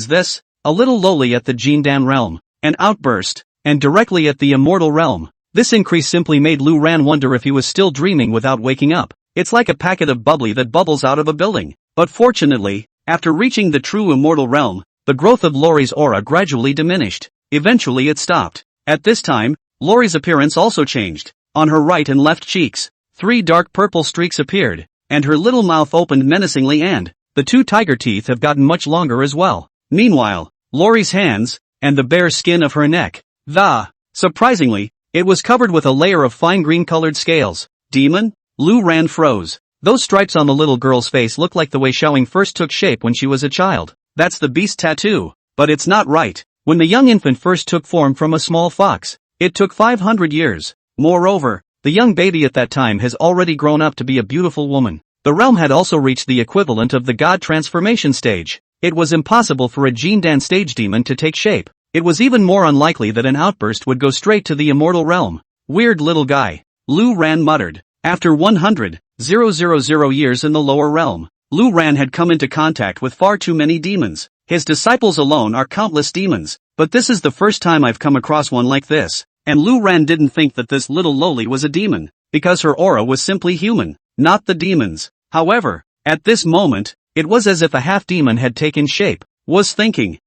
this? A little lowly at the Jindan realm, an outburst, and directly at the immortal realm. This increase simply made Lu Ran wonder if he was still dreaming without waking up. It's like a packet of bubbly that bubbles out of a building. But fortunately, after reaching the true immortal realm, the growth of Lori's aura gradually diminished. Eventually it stopped. At this time, Lori's appearance also changed. On her right and left cheeks, 3 dark purple streaks appeared, and her little mouth opened menacingly, and the 2 tiger teeth have gotten much longer as well. Meanwhile, Lori's hands, and the bare skin of her neck, surprisingly, it was covered with a layer of fine green-colored scales. Demon? Lu Ran froze. Those stripes on the little girl's face look like the way Xiaoying first took shape when she was a child. That's the beast tattoo. But it's not right. When the young infant first took form from a small fox, it took 500 years. Moreover, the young baby at that time has already grown up to be a beautiful woman. The realm had also reached the equivalent of the god transformation stage. It was impossible for a Jindan stage demon to take shape. It was even more unlikely that an outburst would go straight to the immortal realm. Weird little guy. Lu Ran muttered. After 100,000 years in the lower realm, Lu Ran had come into contact with far too many demons. His disciples alone are countless demons, but this is the first time I've come across one like this. And Lu Ran didn't think that this little lowly was a demon, because her aura was simply human, not the demons. However, at this moment, it was as if a half-demon had taken shape. Was thinking,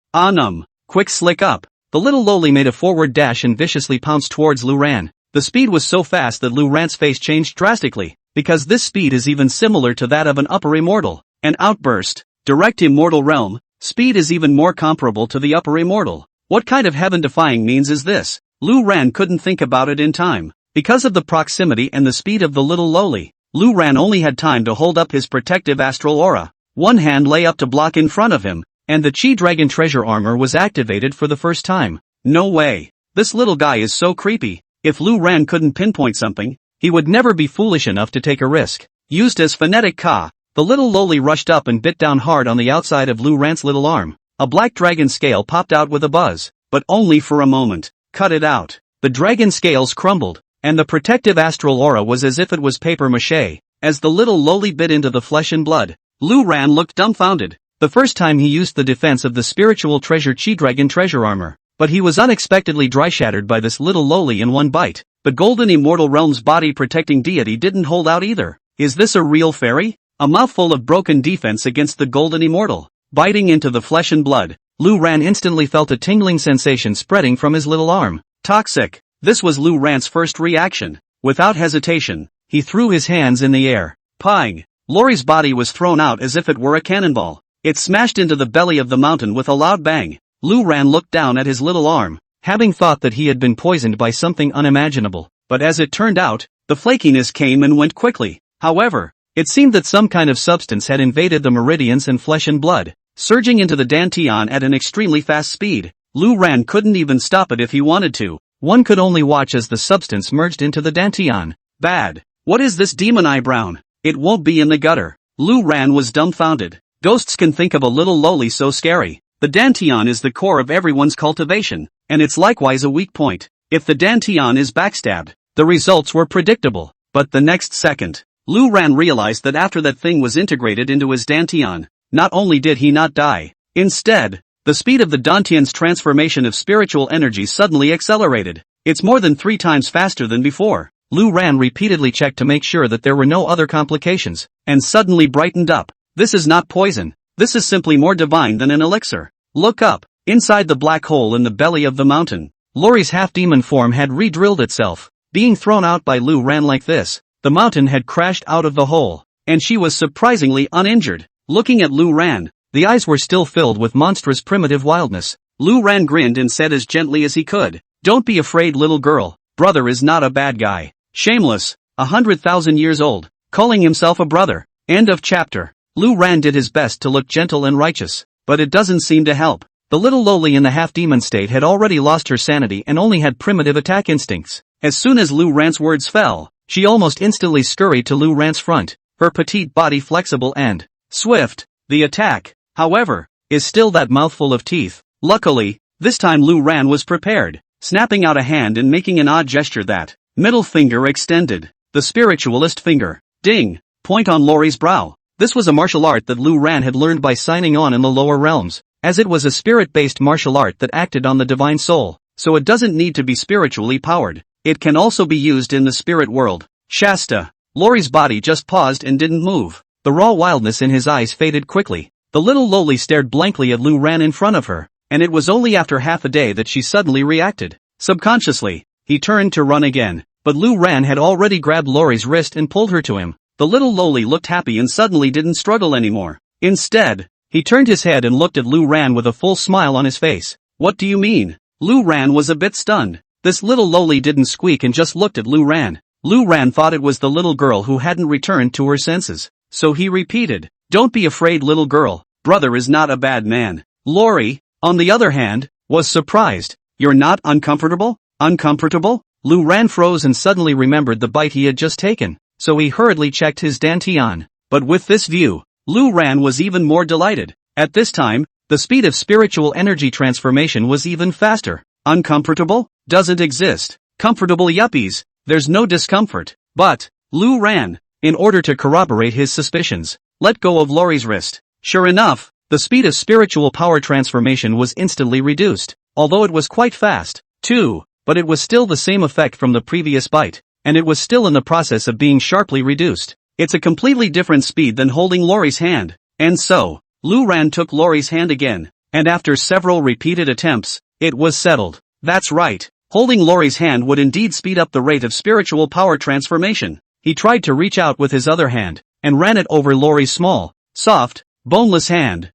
quick slick up. The little lowly made a forward dash and viciously pounced towards Lu Ran. The speed was so fast that Lu Ran's face changed drastically, because this speed is even similar to that of an upper immortal. An outburst, direct immortal realm, speed is even more comparable to the upper immortal. What kind of heaven-defying means is this? Lu Ran couldn't think about it in time. Because of the proximity and the speed of the little lowly, Lu Ran only had time to hold up his protective astral aura. One hand lay up to block in front of him, and the Chi Dragon treasure armor was activated for the first time. No way. This little guy is so creepy. If Lu Ran couldn't pinpoint something, he would never be foolish enough to take a risk. Used as phonetic ka, the little lowly rushed up and bit down hard on the outside of Lu Ran's little arm. A black dragon scale popped out with a buzz, but only for a moment. Cut it out. The dragon scales crumbled, and the protective astral aura was as if it was paper mache. As the little lowly bit into the flesh and blood, Lu Ran looked dumbfounded. The first time he used the defense of the spiritual treasure Chi Dragon treasure armor. But he was unexpectedly dry-shattered by this little lowly in one bite. The golden immortal realm's body-protecting deity didn't hold out either. Is this a real fairy? A mouthful of broken defense against the golden immortal. Biting into the flesh and blood, Lu Ran instantly felt a tingling sensation spreading from his little arm. Toxic. This was Lu Ran's first reaction. Without hesitation, he threw his hands in the air. Pang! Lori's body was thrown out as if it were a cannonball. It smashed into the belly of the mountain with a loud bang. Lu Ran looked down at his little arm, having thought that he had been poisoned by something unimaginable. But as it turned out, the flakiness came and went quickly. However, it seemed that some kind of substance had invaded the meridians and flesh and blood, surging into the dantian at an extremely fast speed. Lu Ran couldn't even stop it if he wanted to. One could only watch as the substance merged into the dantian. Bad. What is this demon eyebrow? It won't be in the gutter. Lu Ran was dumbfounded. Ghosts can think of a little lowly so scary. The dantian is the core of everyone's cultivation, and it's likewise a weak point. If the dantian is backstabbed, the results were predictable. But the next second, Lu Ran realized that after that thing was integrated into his dantian, not only did he not die, instead, the speed of the dantian's transformation of spiritual energy suddenly accelerated. It's more than 3 times faster than before. Lu Ran repeatedly checked to make sure that there were no other complications, and suddenly brightened up. This is not poison. This is simply more divine than an elixir. Look up. Inside the black hole in the belly of the mountain, Lori's half-demon form had re-drilled itself. Being thrown out by Lu Ran like this, the mountain had crashed out of the hole, and she was surprisingly uninjured. Looking at Lu Ran, the eyes were still filled with monstrous primitive wildness. Lu Ran grinned and said as gently as he could, "Don't be afraid, little girl. Brother is not a bad guy. Shameless, 100,000 years old, calling himself a brother." End of chapter. Lu Ran did his best to look gentle and righteous, but it doesn't seem to help. The little lowly in the half-demon state had already lost her sanity and only had primitive attack instincts. As soon as Lu Ran's words fell, she almost instantly scurried to Lu Ran's front, her petite body flexible and swift. The attack, however, is still that mouthful of teeth. Luckily, this time Lu Ran was prepared, snapping out a hand and making an odd gesture that middle finger extended, the spiritualist finger. Ding! Point on Lori's brow. This was a martial art that Lu Ran had learned by signing on in the lower realms, as it was a spirit-based martial art that acted on the divine soul, so it doesn't need to be spiritually powered. It can also be used in the spirit world. Shasta. Lori's body just paused and didn't move. The raw wildness in his eyes faded quickly. The little loli stared blankly at Lu Ran in front of her, and it was only after half a day that she suddenly reacted. Subconsciously, he turned to run again, but Lu Ran had already grabbed Lori's wrist and pulled her to him. The little loli looked happy and suddenly didn't struggle anymore. Instead, he turned his head and looked at Lu Ran with a full smile on his face. What do you mean? Lu Ran was a bit stunned. This little loli didn't squeak and just looked at Lu Ran. Lu Ran thought it was the little girl who hadn't returned to her senses. So he repeated, "Don't be afraid, little girl. Brother is not a bad man." Lori, on the other hand, was surprised. "You're not uncomfortable?" Uncomfortable? Lu Ran froze and suddenly remembered the bite he had just taken, so he hurriedly checked his dantian. But with this view, Lu Ran was even more delighted. At this time, the speed of spiritual energy transformation was even faster. Uncomfortable? Doesn't exist. Comfortable yuppies. There's no discomfort. But Lu Ran, in order to corroborate his suspicions, let go of Lori's wrist. Sure enough, the speed of spiritual power transformation was instantly reduced, although it was quite fast, too, but it was still the same effect from the previous bite, and it was still in the process of being sharply reduced. It's a completely different speed than holding Lori's hand. And so, Lu Ran took Lori's hand again, and after several repeated attempts, it was settled. That's right, holding Lori's hand would indeed speed up the rate of spiritual power transformation. He tried to reach out with his other hand, and ran it over Lori's small, soft, boneless hand.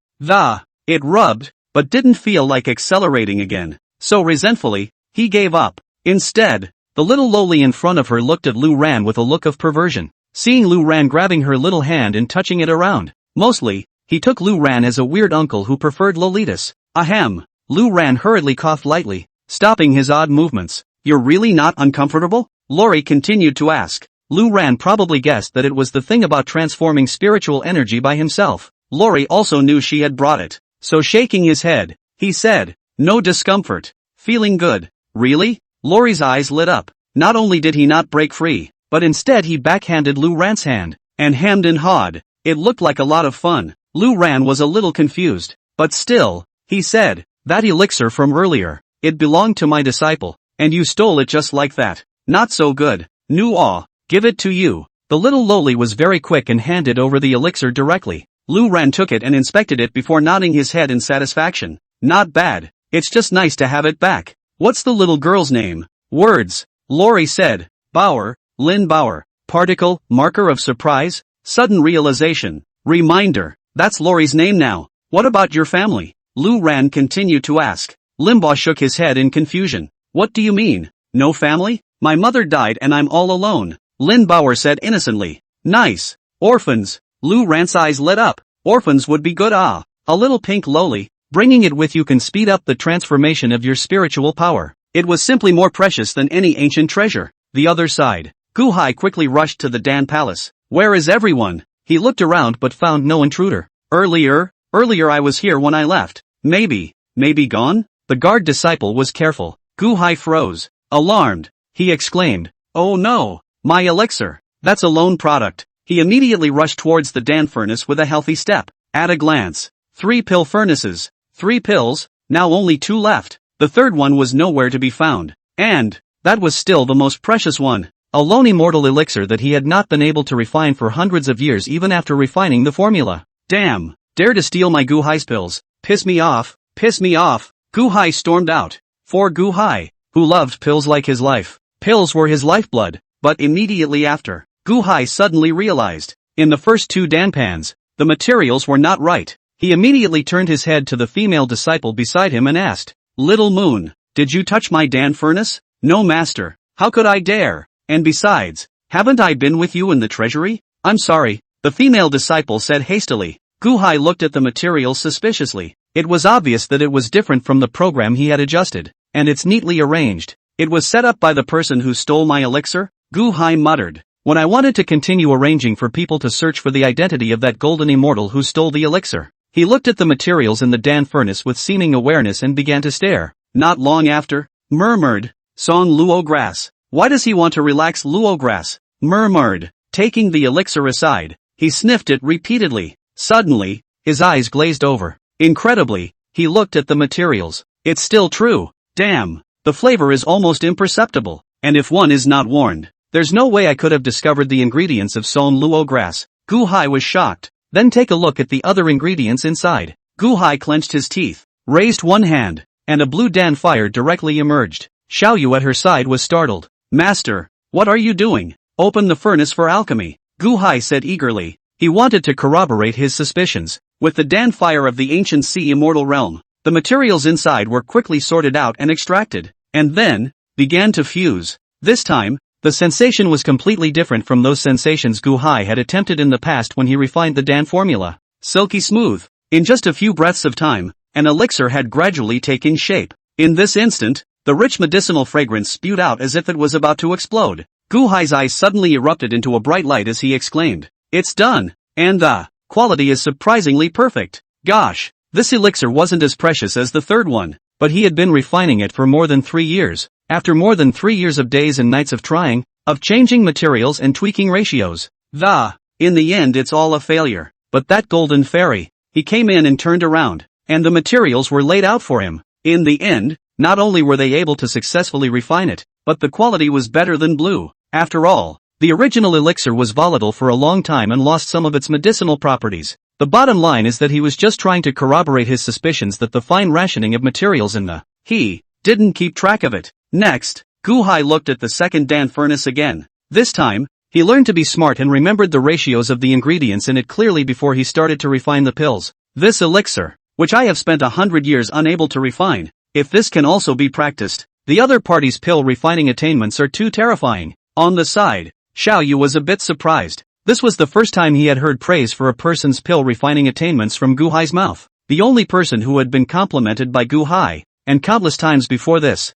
It rubbed, but didn't feel like accelerating again. So resentfully, he gave up. Instead, the little loli in front of her looked at Lu Ran with a look of perversion, seeing Lu Ran grabbing her little hand and touching it around. Mostly, he took Lu Ran as a weird uncle who preferred lolitas. Ahem. Lu Ran hurriedly coughed lightly, stopping his odd movements. "You're really not uncomfortable?" Lori continued to ask. Lu Ran probably guessed that it was the thing about transforming spiritual energy by himself. Lori also knew she had brought it, so shaking his head, he said, "No discomfort. Feeling good." "Really?" Lori's eyes lit up. Not only did he not break free, but instead he backhanded Lu Ran's hand, and hemmed and hawed. It looked like a lot of fun. Lu Ran was a little confused, but still, he said, "That elixir from earlier, it belonged to my disciple, and you stole it just like that. Not so good. Nu-ah, give it to you." The little loli was very quick and handed over the elixir directly. Lu Ran took it and inspected it before nodding his head in satisfaction. "Not bad. It's just nice to have it back." "What's the little girl's name?" "Words," Lori said. "Bauer, Lin Bauer." Particle, marker of surprise, sudden realization, reminder. That's Lori's name now. "What about your family?" Lu Ran continued to ask. Limbaugh shook his head in confusion. "What do you mean? No family? My mother died and I'm all alone," Lin Bauer said innocently. "Nice. Orphans." Lu Ran's eyes lit up. "Orphans would be good. A little pink loli. Bringing it with you can speed up the transformation of your spiritual power. It was simply more precious than any ancient treasure." The other side. Gu Hai quickly rushed to the Dan Palace. "Where is everyone?" He looked around but found no intruder. Earlier I was here when I left." Maybe gone?" The guard disciple was careful. Gu Hai froze. Alarmed, he exclaimed, "Oh no, my elixir. That's a lone product." He immediately rushed towards the Dan furnace with a healthy step. At a glance, 3 pill furnaces. 3 pills, now only 2 left. The third one was nowhere to be found. And that was still the most precious one. A lone immortal elixir that he had not been able to refine for hundreds of years even after refining the formula. "Damn, dare to steal my Gu Hai's pills. Piss me off, piss me off." Gu Hai stormed out. For Gu Hai, who loved pills like his life, pills were his lifeblood. But immediately after, Gu Hai suddenly realized, in the first 2 Dan pans, the materials were not right. He immediately turned his head to the female disciple beside him and asked, "Little Moon, did you touch my Dan furnace?" "No, master. How could I dare? And besides, haven't I been with you in the treasury?" "I'm sorry," the female disciple said hastily. Gu Hai looked at the material suspiciously. It was obvious that it was different from the program he had adjusted, and it's neatly arranged. "It was set up by the person who stole my elixir?" Gu Hai muttered. When I wanted to continue arranging for people to search for the identity of that golden immortal who stole the elixir, he looked at the materials in the Dan furnace with seeming awareness and began to stare. Not long after, murmured, Song Luo Grass. Why does he want to relax Luo Grass? Murmured. Taking the elixir aside, he sniffed it repeatedly. Suddenly, his eyes glazed over. Incredibly, he looked at the materials. It's still true. Damn. The flavor is almost imperceptible. And if one is not warned, there's no way I could have discovered the ingredients of Song Luo Grass. Gu Hai was shocked. Then take a look at the other ingredients inside. Gu Hai clenched his teeth, raised one hand, and a blue Dan fire directly emerged. Xiao Yu at her side was startled. Master, what are you doing? Open the furnace for alchemy, Gu Hai said eagerly. He wanted to corroborate his suspicions. With the Dan fire of the ancient sea immortal realm, the materials inside were quickly sorted out and extracted, and then began to fuse. This time, the sensation was completely different from those sensations Gu Hai had attempted in the past when he refined the Dan formula. Silky smooth. In just a few breaths of time, an elixir had gradually taken shape. In this instant, the rich medicinal fragrance spewed out as if it was about to explode. Gu Hai's eyes suddenly erupted into a bright light as he exclaimed, "It's done! And the quality is surprisingly perfect. Gosh, this elixir wasn't as precious as the third one, but he had been refining it for more than 3 years. After more than 3 years of days and nights of trying, of changing materials and tweaking ratios. In the end it's all a failure. But that golden fairy, he came in and turned around, and the materials were laid out for him. In the end, not only were they able to successfully refine it, but the quality was better than blue. After all, the original elixir was volatile for a long time and lost some of its medicinal properties. The bottom line is that he was just trying to corroborate his suspicions that the fine rationing of materials in the he didn't keep track of it. Next, Gu Hai looked at the second Dan furnace again. This time, he learned to be smart and remembered the ratios of the ingredients in it clearly before he started to refine the pills. This elixir, which I have spent 100 years unable to refine, if this can also be practiced, the other party's pill refining attainments are too terrifying. On the side, Xiao Yu was a bit surprised. This was the first time he had heard praise for a person's pill refining attainments from Gu Hai's mouth. The only person who had been complimented by Gu Hai, and countless times before this,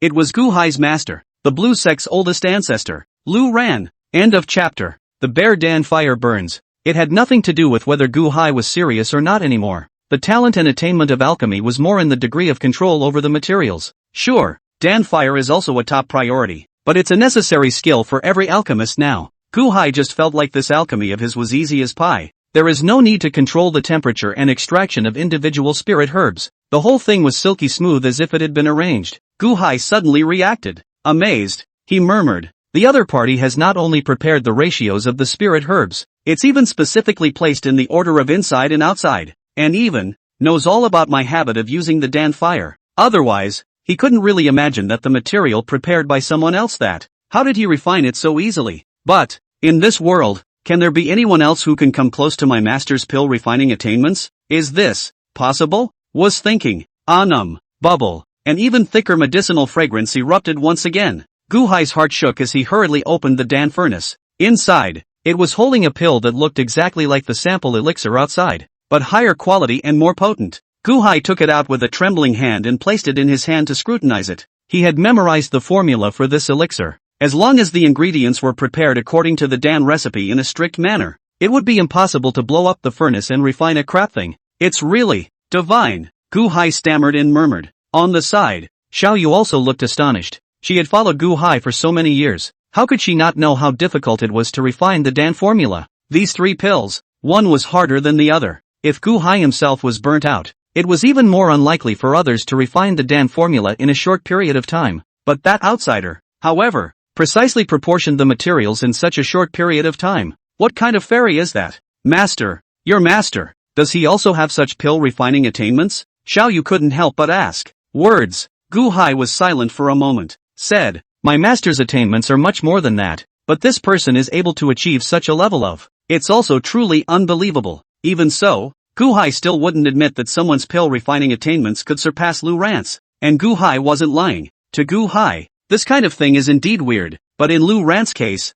it was Gu Hai's master, the blue sect's oldest ancestor, Lu Ran. End of chapter. The Bear Dan fire burns. It had nothing to do with whether Gu Hai was serious or not anymore. The talent and attainment of alchemy was more in the degree of control over the materials. Sure, Dan fire is also a top priority, but it's a necessary skill for every alchemist now. Gu Hai just felt like this alchemy of his was easy as pie. There is no need to control the temperature and extraction of individual spirit herbs. The whole thing was silky smooth as if it had been arranged. Gu Hai suddenly reacted. Amazed, he murmured, the other party has not only prepared the ratios of the spirit herbs, it's even specifically placed in the order of inside and outside, and even knows all about my habit of using the Dan fire. Otherwise, he couldn't really imagine that the material prepared by someone else that. How did he refine it so easily? But, in this world, can there be anyone else who can come close to my master's pill refining attainments? Is this possible? Was thinking. Bubble. An even thicker medicinal fragrance erupted once again. Gu Hai's heart shook as he hurriedly opened the Dan furnace. Inside, it was holding a pill that looked exactly like the sample elixir outside, but higher quality and more potent. Gu Hai took it out with a trembling hand and placed it in his hand to scrutinize it. He had memorized the formula for this elixir. As long as the ingredients were prepared according to the Dan recipe in a strict manner, it would be impossible to blow up the furnace and refine a crap thing. It's really divine, Gu Hai stammered and murmured. On the side, Xiao Yu also looked astonished. She had followed Gu Hai for so many years. How could she not know how difficult it was to refine the Dan formula? These 3 pills, one was harder than the other. If Gu Hai himself was burnt out, it was even more unlikely for others to refine the Dan formula in a short period of time. But that outsider, however, precisely proportioned the materials in such a short period of time. What kind of fairy is that? Master, your master, does he also have such pill refining attainments? Xiao Yu couldn't help but ask. Words. Gu Hai was silent for a moment, said, my master's attainments are much more than that, but this person is able to achieve such a level of. It's also truly unbelievable. Even so, Gu Hai still wouldn't admit that someone's pill refining attainments could surpass Lu Ran's, and Gu Hai wasn't lying. To Gu Hai, this kind of thing is indeed weird, but in Lu Ran's case,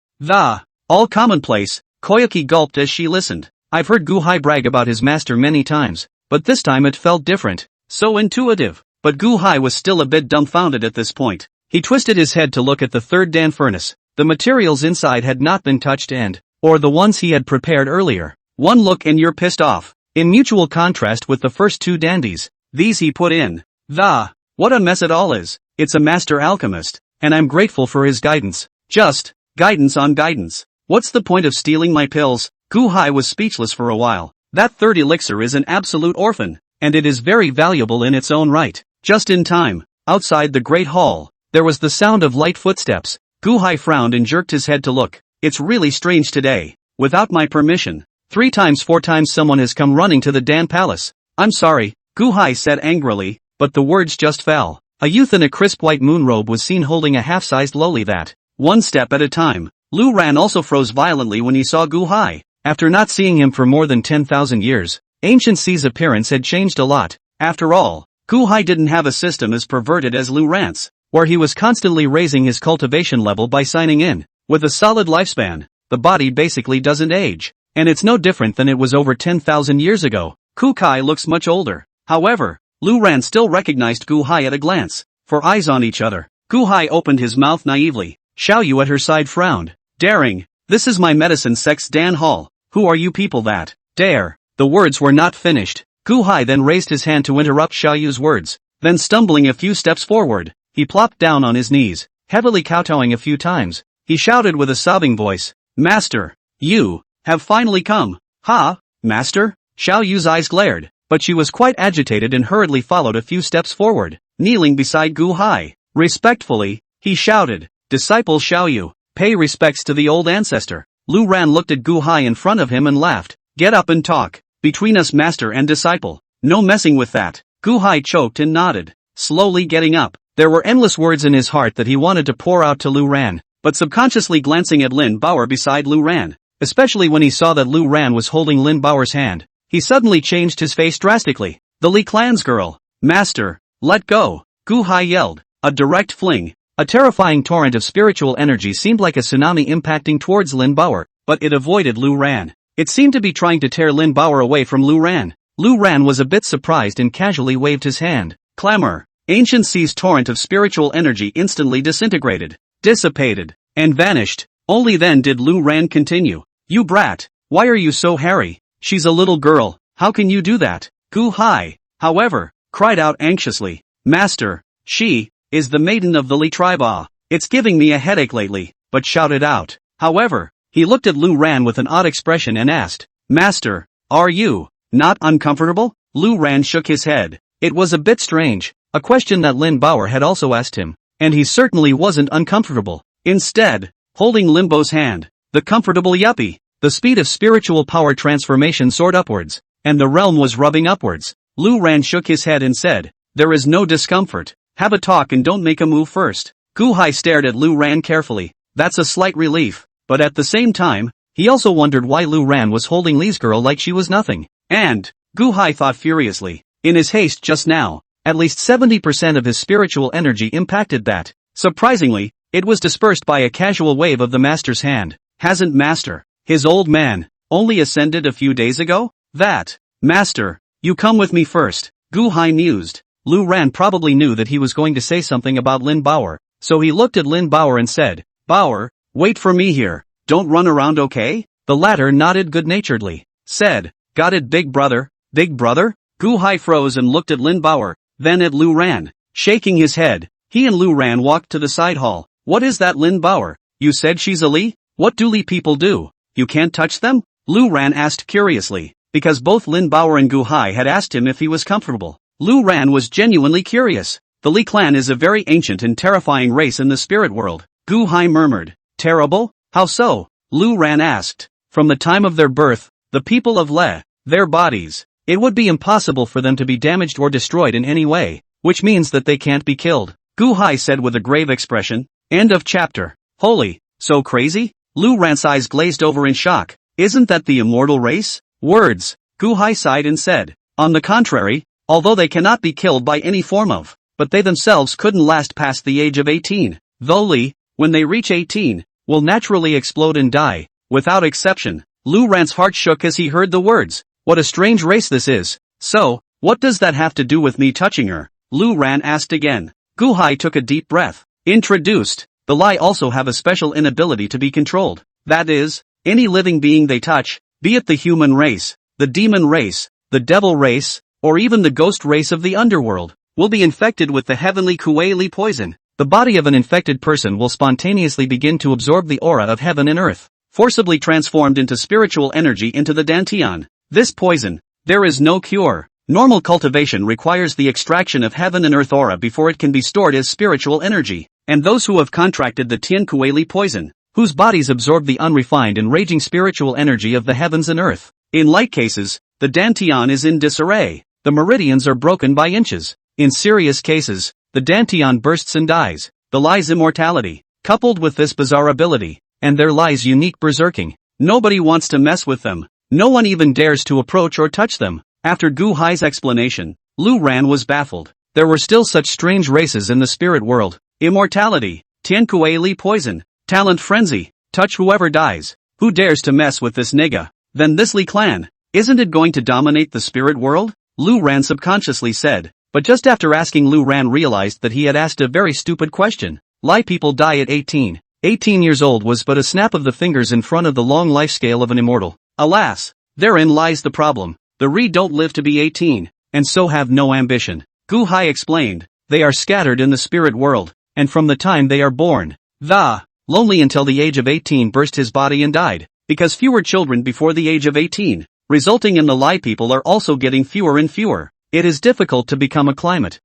all commonplace. Koyuki gulped as she listened. I've heard Gu Hai brag about his master many times, but this time it felt different, so intuitive. But Gu Hai was still a bit dumbfounded at this point. He twisted his head to look at the third Dan furnace. The materials inside had not been touched or the ones he had prepared earlier. One look and you're pissed off. In mutual contrast with the first two dandies, these he put in. What a mess it all is. It's a master alchemist, and I'm grateful for his guidance. Just guidance on guidance. What's the point of stealing my pills? Gu-hai was speechless for a while. That third elixir is an absolute orphan, and it is very valuable in its own right. Just in time, outside the great hall, there was the sound of light footsteps. Gu-hai frowned and jerked his head to look. It's really strange today. Without my permission, 3 times 4 times someone has come running to the Dan Palace. I'm sorry, Gu-hai said angrily, but the words just fell. A youth in a crisp white moon robe was seen holding a half-sized loli that, one step at a time. Lu Ran also froze violently when he saw Gu-hai. After not seeing him for more than 10,000 years, Ancient Sea's appearance had changed a lot. After all, Gu-hai didn't have a system as perverted as Lu Ran's, where he was constantly raising his cultivation level by signing in. With a solid lifespan, the body basically doesn't age, and it's no different than it was over 10,000 years ago. Gu-hai looks much older. However, Lu Ran still recognized Gu-hai at a glance. For eyes on each other, Gu-hai opened his mouth naively. Xiao Yu at her side frowned. Daring. This is my medicine sect's Dan Hall. Who are you people that dare? The words were not finished. Gu-hai then raised his hand to interrupt Xiao Yu's words. Then stumbling a few steps forward, he plopped down on his knees, heavily kowtowing a few times. He shouted with a sobbing voice, Master, you have finally come. Ha, Master? Xiao Yu's eyes glared, but she was quite agitated and hurriedly followed a few steps forward, kneeling beside Gu-hai. Respectfully, he shouted, Disciple Xiao Yu, pay respects to the old ancestor. Lu Ran looked at Gu-hai in front of him and laughed. Get up and talk. Between us master and disciple. No messing with that. Gu-hai choked and nodded, slowly getting up. There were endless words in his heart that he wanted to pour out to Lu Ran, but subconsciously glancing at Lin Bauer beside Lu Ran, especially when he saw that Lu Ran was holding Lin Bauer's hand, he suddenly changed his face drastically. The Li clan's girl. Master, let go. Gu-hai yelled. A direct fling. A terrifying torrent of spiritual energy seemed like a tsunami impacting towards Lin Bauer, but it avoided Lu Ran. It seemed to be trying to tear Lin Bauer away from Lu Ran. Lu Ran was a bit surprised and casually waved his hand. Clamor. Ancient Sea's torrent of spiritual energy instantly disintegrated, dissipated, and vanished. Only then did Lu Ran continue. You brat, why are you so hairy? She's a little girl, how can you do that? Gu-hai, however, cried out anxiously. Master, she is the maiden of the Li tribe. It's giving me a headache lately, but shouted out. However, he looked at Lu Ran with an odd expression and asked, Master, are you not uncomfortable? Lu Ran shook his head. It was a bit strange, a question that Lin Bauer had also asked him, and he certainly wasn't uncomfortable. Instead, holding Limbo's hand, the comfortable yuppie, the speed of spiritual power transformation soared upwards, and the realm was rubbing upwards. Lu Ran shook his head and said, There is no discomfort. Have a talk and don't make a move first. Gu-hai stared at Lu Ran carefully. That's a slight relief, but at the same time, he also wondered why Lu Ran was holding Li's girl like she was nothing. And, Gu-hai thought furiously, in his haste just now, at least 70% of his spiritual energy impacted that. Surprisingly, it was dispersed by a casual wave of the master's hand. Hasn't master, his old man, only ascended a few days ago? That, master, you come with me first, Gu-hai mused. Lu Ran probably knew that he was going to say something about Lin Bauer, so he looked at Lin Bauer and said, Bauer, wait for me here, don't run around okay? The latter nodded good-naturedly, said, Got it big brother? Big brother? Gu-hai froze and looked at Lin Bauer, then at Lu Ran, shaking his head. He and Lu Ran walked to the side hall. What is that Lin Bauer? You said she's a Li? What do Li people do? You can't touch them? Lu Ran asked curiously, because both Lin Bauer and Gu-hai had asked him if he was comfortable. Lu Ran was genuinely curious. The Li clan is a very ancient and terrifying race in the spirit world. Gu-hai murmured. Terrible? How so? Lu Ran asked. From the time of their birth, the people of Le, their bodies, it would be impossible for them to be damaged or destroyed in any way, which means that they can't be killed. Gu-hai said with a grave expression. End of chapter. Holy, so crazy? Lu Ran's eyes glazed over in shock. Isn't that the immortal race? Words. Gu-hai sighed and said. On the contrary, although they cannot be killed by any form of, but they themselves couldn't last past the age of 18. Though Li, when they reach 18, will naturally explode and die, without exception. Lu Ran's heart shook as he heard the words. What a strange race this is. So, what does that have to do with me touching her? Lu Ran asked again. Gu-hai took a deep breath. Introduced. the Lai also have a special inability to be controlled. That is, any living being they touch, be it the human race, the demon race, the devil race, or even the ghost race of the underworld, will be infected with the heavenly Kuei-li poison. The body of an infected person will spontaneously begin to absorb the aura of heaven and earth, forcibly transformed into spiritual energy into the dantian. This poison, there is no cure. Normal cultivation requires the extraction of heaven and earth aura before it can be stored as spiritual energy, and those who have contracted the Tian Kuei-li poison, whose bodies absorb the unrefined and raging spiritual energy of the heavens and earth. In light cases, the dantian is in disarray, the meridians are broken by inches. In serious cases, the dantian bursts and dies. The Lai's immortality, coupled with this bizarre ability, and their Lai's unique berserking. Nobody wants to mess with them. No one even dares to approach or touch them. After Gu Hai's explanation, Lu Ran was baffled. There were still such strange races in the spirit world. Immortality, Tian Kuei-li poison, talent frenzy, touch whoever dies. Who dares to mess with this nigga? Then this Li clan, isn't it going to dominate the spirit world? Lu Ran subconsciously said, but just after asking Lu Ran realized that he had asked a very stupid question. Lai people die at 18. 18 years old was but a snap of the fingers in front of the long life scale of an immortal. Alas, therein lies the problem. The Ri don't live to be 18, and so have no ambition. Gu Hai explained, they are scattered in the spirit world, and from the time they are born, lonely until the age of 18 burst his body and died, because fewer children before the age of 18, resulting in the Lai people are also getting fewer and fewer. It is difficult to become a climate.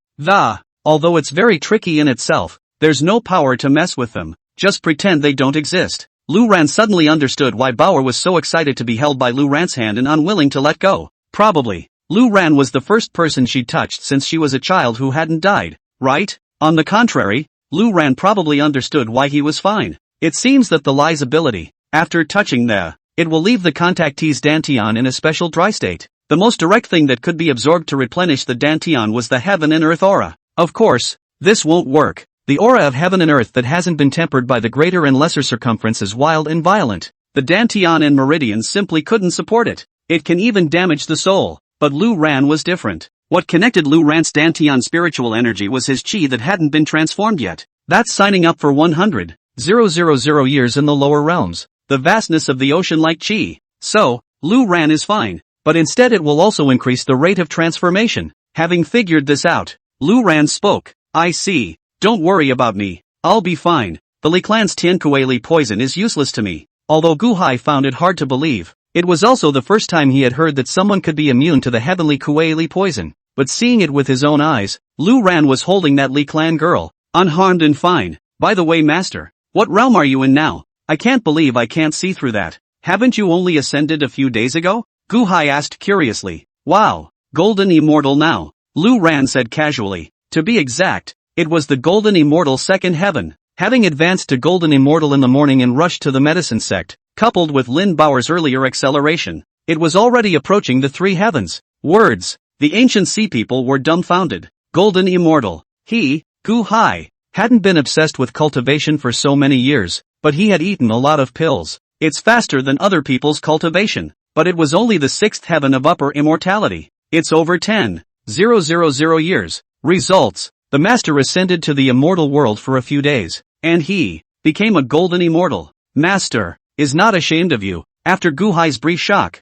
Although it's very tricky in itself, there's no power to mess with them, just pretend they don't exist. Lu Ran suddenly understood why Bauer was so excited to be held by Lu Ran's hand and unwilling to let go. Probably, Lu Ran was the first person she'd touched since she was a child who hadn't died, right? On the contrary, Lu Ran probably understood why he was fine. It seems that the Lai's ability, after touching it will leave the contactee's dantian in a special dry state. The most direct thing that could be absorbed to replenish the dantian was the heaven and earth aura. Of course, this won't work. The aura of heaven and earth that hasn't been tempered by the greater and lesser circumference is wild and violent. The dantian and meridians simply couldn't support it. It can even damage the soul. But Lu Ran was different. What connected Lu Ran's dantian spiritual energy was his chi that hadn't been transformed yet. That's signing up for 100,000 years in the lower realms. The vastness of the ocean-like chi. So, Lu Ran is fine. But instead it will also increase the rate of transformation. Having figured this out, Lu Ran spoke. I see. Don't worry about me. I'll be fine. The Li clan's Tian Kuei-li poison is useless to me. Although Gu Hai found it hard to believe. It was also the first time he had heard that someone could be immune to the heavenly Kuei-li poison. But seeing it with his own eyes, Lu Ran was holding that Li clan girl, unharmed and fine. By the way, master, what realm are you in now? I can't believe I can't see through that. Haven't you only ascended a few days ago? Gu Hai asked curiously. Wow, golden immortal now. Lu Ran said casually. To be exact, it was the golden immortal second heaven. Having advanced to golden immortal in the morning and rushed to the medicine sect, coupled with Lin Bauer's earlier acceleration, it was already approaching the three heavens. Words. The ancient sea people were dumbfounded. Golden immortal. He, Gu Hai, hadn't been obsessed with cultivation for so many years, but he had eaten a lot of pills. It's faster than other people's cultivation, but it was only the sixth heaven of upper immortality. It's over 10,000 years. Results. The master ascended to the immortal world for a few days, and he became a golden immortal. Master is not ashamed of you. After Gu Hai's brief shock,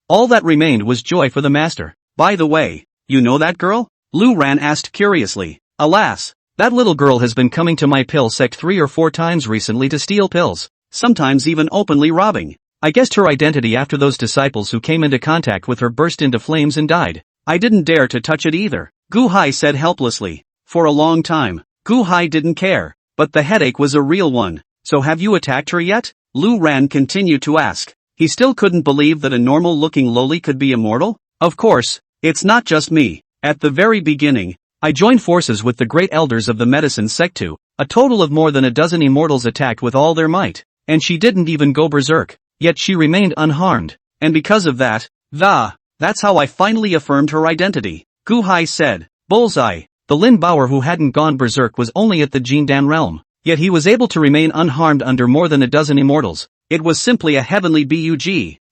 all that remained was joy for the master. By the way, you know that girl? Lu Ran asked curiously. Alas, that little girl has been coming to my pill sect 3 or 4 times recently to steal pills, sometimes even openly robbing. I guessed her identity after those disciples who came into contact with her burst into flames and died. I didn't dare to touch it either, Gu Hai said helplessly. For a long time, Gu Hai didn't care, but the headache was a real one. So have you attacked her yet? Lu Ran continued to ask. He still couldn't believe that a normal-looking loli could be immortal. Of course, it's not just me. At the very beginning, I joined forces with the great elders of the medicine sect too. A total of more than a dozen immortals attacked with all their might, and she didn't even go berserk. Yet she remained unharmed, and because of that, that's how I finally affirmed her identity. Gu Hai said. Bullseye. The Lin Bauer who hadn't gone berserk was only at the Jindan realm, yet he was able to remain unharmed under more than a dozen immortals. It was simply a heavenly bug.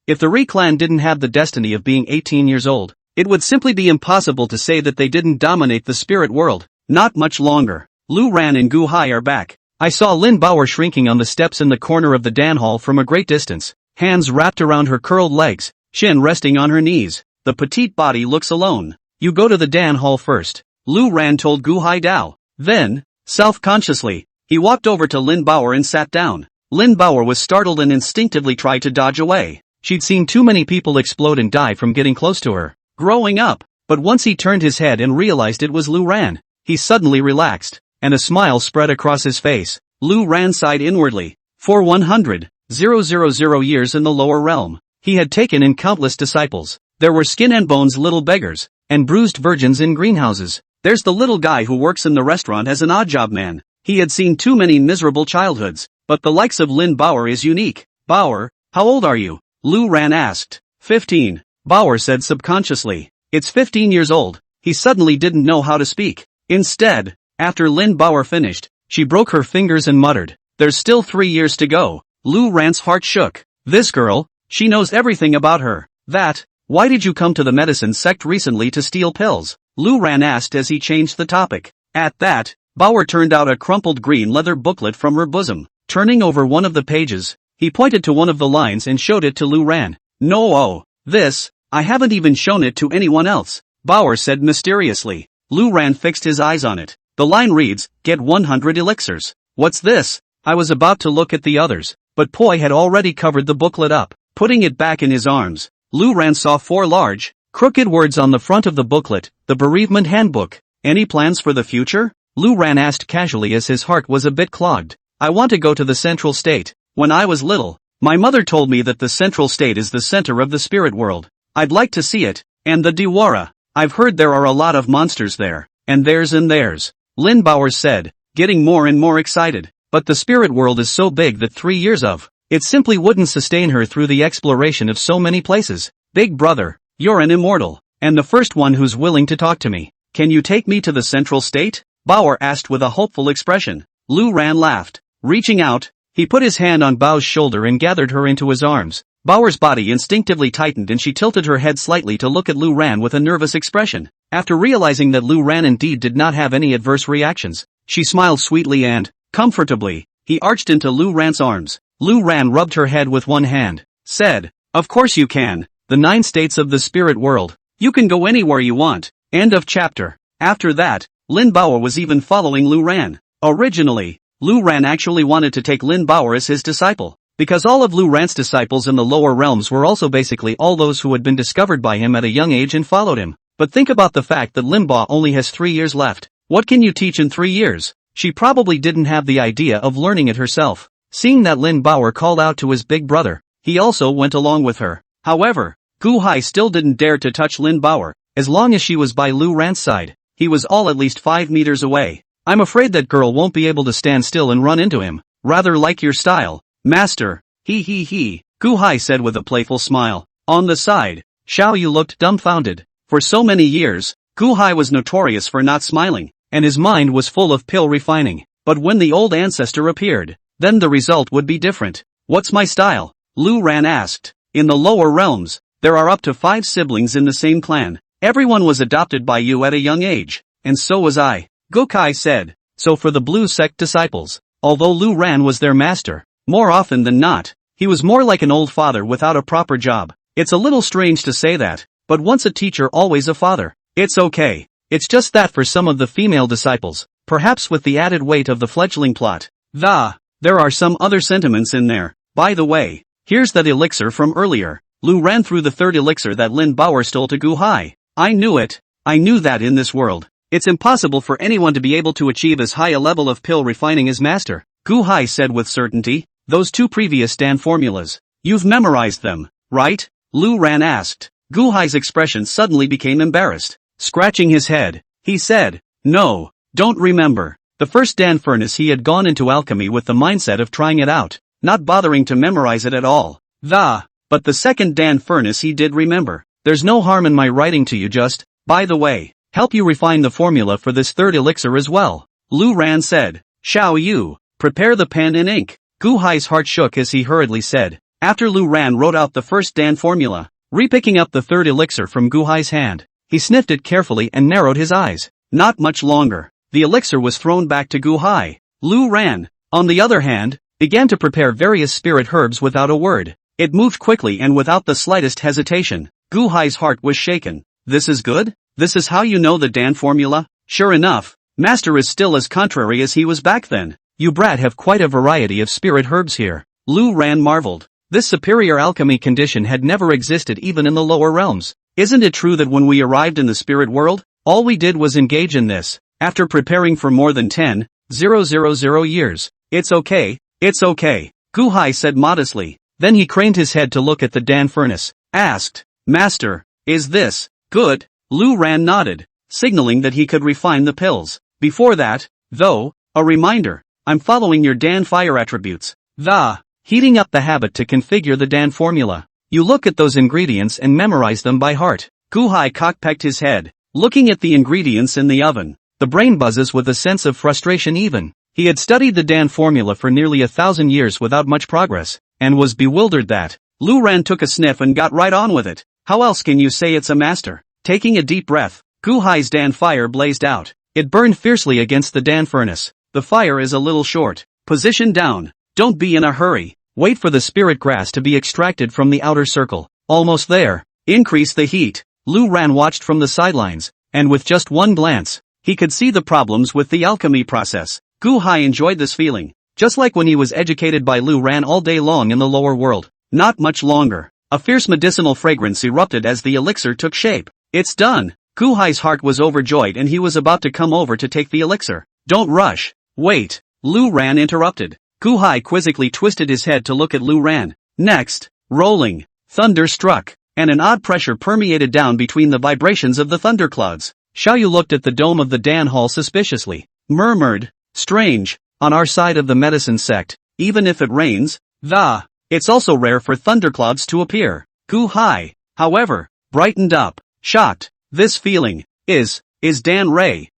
If the Ri clan didn't have the destiny of being 18 years old, it would simply be impossible to say that they didn't dominate the spirit world. Not much longer. Lu Ran and Gu Hai are back. I saw Lin Bauer shrinking on the steps in the corner of the Dan hall from a great distance, hands wrapped around her curled legs, chin resting on her knees. The petite body looks alone. You go to the Dan hall first, Lu Ran told Gu Haidao. Then, self-consciously, he walked over to Lin Bauer and sat down. Lin Bauer was startled and instinctively tried to dodge away. She'd seen too many people explode and die from getting close to her growing up, but once he turned his head and realized it was Lu Ran, he suddenly relaxed, and a smile spread across his face. Lu Ran sighed inwardly. For 100,000 years in the lower realm, he had taken in countless disciples. There were skin and bones little beggars, and bruised virgins in greenhouses. There's the little guy who works in the restaurant as an odd-job man. He had seen too many miserable childhoods, but the likes of Lin Bauer is unique. Bauer, how old are you? Lu Ran asked. 15. Bauer said subconsciously. It's 15 years old. He suddenly didn't know how to speak. Instead, after Lin Bauer finished, she broke her fingers and muttered, "There's still 3 years to go." Lu Ran's heart shook. This girl, she knows everything about her. Why did you come to the medicine sect recently to steal pills? Lu Ran asked as he changed the topic. At that, Bauer turned out a crumpled green leather booklet from her bosom. Turning over one of the pages, he pointed to one of the lines and showed it to Lu Ran. This, I haven't even shown it to anyone else, Bauer said mysteriously. Lu Ran fixed his eyes on it. The line reads, get 100 elixirs. What's this? I was about to look at the others, but Poi had already covered the booklet up. Putting it back in his arms, Lu Ran saw 4 large, crooked words on the front of the booklet, the bereavement handbook. Any plans for the future? Lu Ran asked casually as his heart was a bit clogged. I want to go to the central state. When I was little, my mother told me that the central state is the center of the spirit world. I'd like to see it, and the Diwara. I've heard there are a lot of monsters there, and theirs. Lin Bauer said, getting more and more excited. But the spirit world is so big that 3 years of it simply wouldn't sustain her through the exploration of so many places. Big brother, you're an immortal, and the first one who's willing to talk to me. Can you take me to the central state? Bauer asked with a hopeful expression. Lu Ran laughed. Reaching out, he put his hand on Bao's shoulder and gathered her into his arms. Bauer's body instinctively tightened and she tilted her head slightly to look at Lu Ran with a nervous expression. After realizing that Lu Ran indeed did not have any adverse reactions, she smiled sweetly and, comfortably, he arched into Lu Ran's arms. Lu Ran rubbed her head with one hand, said, of course you can. The 9 states of the spirit world. You can go anywhere you want. End of chapter. After that, Lin Bauer was even following Lu Ran. Originally, Lu Ran actually wanted to take Lin Bauer as his disciple, because all of Lu Ran's disciples in the lower realms were also basically all those who had been discovered by him at a young age and followed him. But think about the fact that Lin Bauer only has 3 years left. What can you teach in 3 years? She probably didn't have the idea of learning it herself. Seeing that Lin Bauer called out to his big brother, he also went along with her. However, Gu Hai still didn't dare to touch Lin Bauer, as long as she was by Lu Ran's side. He was all at least 5 meters away. I'm afraid that girl won't be able to stand still and run into him. Rather like your style, master. He. Gu Hai said with a playful smile. On the side, Xiao Yu looked dumbfounded. For so many years, Gu Hai was notorious for not smiling, and his mind was full of pill refining. But when the old ancestor appeared, then the result would be different. What's my style? Lu Ran asked. In the lower realms, there are up to 5 siblings in the same clan. Everyone was adopted by you at a young age, and so was I, Gokai said. So for the blue sect disciples, although Lu Ran was their master, more often than not, he was more like an old father without a proper job. It's a little strange to say that, but once a teacher always a father. It's okay. It's just that for some of the female disciples, perhaps with the added weight of the fledgling plot, there are some other sentiments in there. By the way, here's that elixir from earlier. Lu Ran threw the 3rd elixir that Lin Bauer stole to Gu Hai. I knew it. I knew that in this world, it's impossible for anyone to be able to achieve as high a level of pill refining as master, Gu Hai said with certainty. Those 2 previous Dan formulas. You've memorized them, right? Lu Ran asked. Gu Hai's expression suddenly became embarrassed. Scratching his head, he said, no, don't remember. The first Dan furnace he had gone into alchemy with the mindset of trying it out, not bothering to memorize it at all. But the second Dan furnace he did remember. There's no harm in my writing to you just, by the way, help you refine the formula for this 3rd elixir as well. Lu Ran said. Xiao Yu, prepare the pen and ink. Gu Hai's heart shook as he hurriedly said. After Lu Ran wrote out the first Dan formula, repicking up the 3rd elixir from Gu Hai's hand, he sniffed it carefully and narrowed his eyes. Not much longer. The elixir was thrown back to Gu Hai. Lu Ran, on the other hand, began to prepare various spirit herbs without a word. It moved quickly and without the slightest hesitation. Gu Hai's heart was shaken. This is good? This is how you know the Dan formula? Sure enough, Master is still as contrary as he was back then. You brat have quite a variety of spirit herbs here. Lu Ran marveled. This superior alchemy condition had never existed even in the lower realms. Isn't it true that when we arrived in the spirit world, all we did was engage in this, after preparing for more than 10,000 years? It's okay, Gu Hai said modestly. Then he craned his head to look at the Dan furnace, asked, Master, is this good? Lu Ran nodded, signaling that he could refine the pills. Before that, though, a reminder, I'm following your Dan fire attributes. Heating up the habit to configure the Dan formula. You look at those ingredients and memorize them by heart. Gu Hai cockpecked his head, looking at the ingredients in the oven. The brain buzzes with a sense of frustration even. He had studied the Dan formula for nearly 1,000 years without much progress, and was bewildered that. Lu Ran took a sniff and got right on with it. How else can you say it's a master? Taking a deep breath, Gu Hai's Dan fire blazed out. It burned fiercely against the Dan furnace. The fire is a little short. Position down. Don't be in a hurry. Wait for the spirit grass to be extracted from the outer circle. Almost there. Increase the heat. Lu Ran watched from the sidelines, and with just one glance, he could see the problems with the alchemy process. Gu Hai enjoyed this feeling, just like when he was educated by Lu Ran all day long in the lower world. Not much longer. A fierce medicinal fragrance erupted as the elixir took shape. It's done. Gu Hai's heart was overjoyed and he was about to come over to take the elixir. Don't rush. Wait. Lu Ran interrupted. Gu Hai quizzically twisted his head to look at Lu Ran. Next, rolling, thunder struck, and an odd pressure permeated down between the vibrations of the thunderclouds. Xiaoyu looked at the dome of the Dan Hall suspiciously, murmured, strange, on our side of the medicine sect, even if it rains, it's also rare for thunderclouds to appear. Gu Hai, however, brightened up, shocked. This feeling is Dan Lei,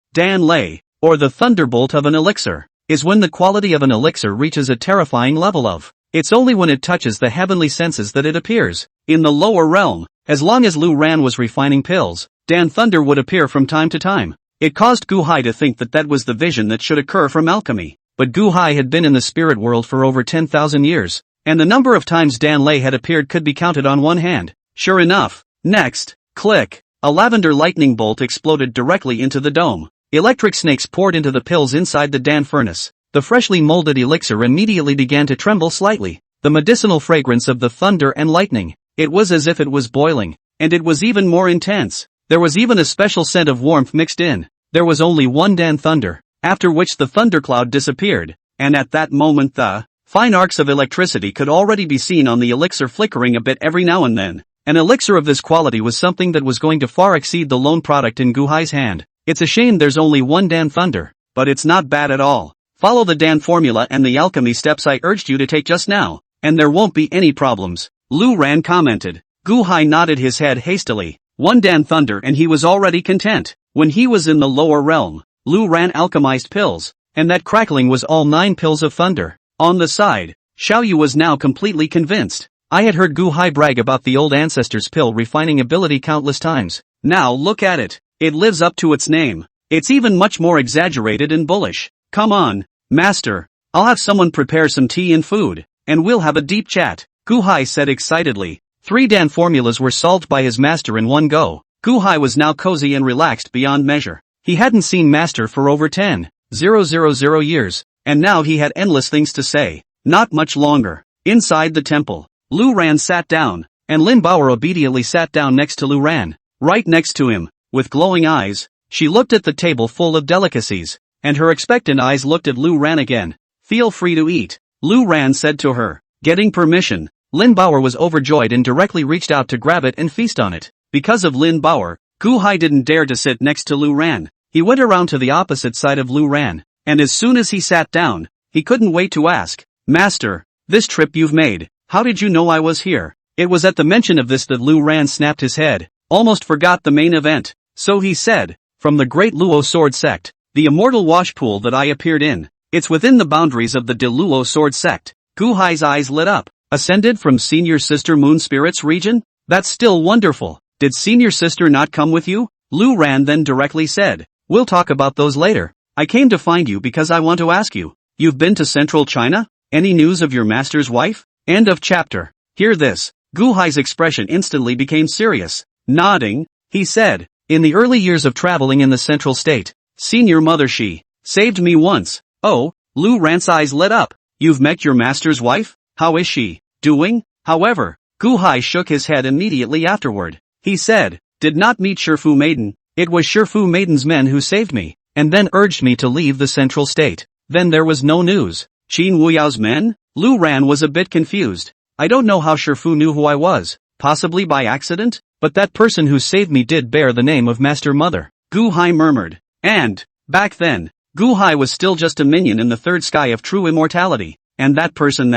or the thunderbolt of an elixir. Is when the quality of an elixir reaches a terrifying level of. It's only when it touches the heavenly senses that it appears. In the lower realm, as long as Lu Ran was refining pills, Dan thunder would appear from time to time. It caused Gu Hai to think that was the vision that should occur from alchemy. But Gu Hai had been in the spirit world for over 10,000 years, and the number of times Dan Lei had appeared could be counted on one hand. Sure enough, next, click, a lavender lightning bolt exploded directly into the dome. Electric snakes poured into the pills inside the Dan furnace. The freshly molded elixir immediately began to tremble slightly. The medicinal fragrance of the thunder and lightning. It was as if it was boiling. And it was even more intense. There was even a special scent of warmth mixed in. There was only one Dan thunder, after which the thundercloud disappeared. And at that moment the fine arcs of electricity could already be seen on the elixir flickering a bit every now and then. An elixir of this quality was something that was going to far exceed the lone product in Gu Hai's hand. It's a shame there's only one Dan thunder, but it's not bad at all. Follow the Dan formula and the alchemy steps I urged you to take just now, and there won't be any problems. Lu Ran commented. Gu Hai nodded his head hastily. One Dan thunder and he was already content. When he was in the lower realm, Lu Ran alchemized pills, and that crackling was all 9 pills of thunder. On the side, Xiaoyu was now completely convinced. I had heard Gu Hai brag about the old ancestor's pill refining ability countless times. Now look at it. It lives up to its name. It's even much more exaggerated and bullish. Come on, Master. I'll have someone prepare some tea and food, and we'll have a deep chat. Gu Hai said excitedly. 3 Dan formulas were solved by his master in one go. Gu Hai was now cozy and relaxed beyond measure. He hadn't seen Master for over 10,000 years, and now he had endless things to say. Not much longer. Inside the temple, Lu Ran sat down, and Lin Baoer obediently sat down next to Lu Ran. Right next to him, with glowing eyes, she looked at the table full of delicacies, and her expectant eyes looked at Lu Ran again. Feel free to eat, Lu Ran said to her. Getting permission, Lin Baoer was overjoyed and directly reached out to grab it and feast on it. Because of Lin Baoer, Gu Hai didn't dare to sit next to Lu Ran. He went around to the opposite side of Lu Ran, and as soon as he sat down, he couldn't wait to ask, Master, this trip you've made, how did you know I was here? It was at the mention of this that Lu Ran snapped his head, almost forgot the main event. So he said, from the great Luo sword sect, the immortal wash pool that I appeared in, it's within the boundaries of the De Luo sword sect. Gu Hai's eyes lit up. Ascended from Senior Sister Moon Spirit's region? That's still wonderful. Did Senior Sister not come with you? Lu Ran then directly said, we'll talk about those later. I came to find you because I want to ask you, you've been to central China? Any news of your master's wife? End of chapter. Hear this. Gu Hai's expression instantly became serious. Nodding, he said, in the early years of traveling in the central state, senior mother she saved me once. Oh, Lu Ran's eyes lit up. You've met your master's wife? How is she doing? However, Gu Hai shook his head immediately afterward. He said, did not meet Shifu Maiden. It was Shifu Maiden's men who saved me, and then urged me to leave the central state. Then there was no news. Qin Wuyao's men? Lu Ran was a bit confused. I don't know how Shifu knew who I was, possibly by accident, but that person who saved me did bear the name of Master Mother. Gu Hai murmured. And, back then, Gu Hai was still just a minion in the third sky of true immortality, and that person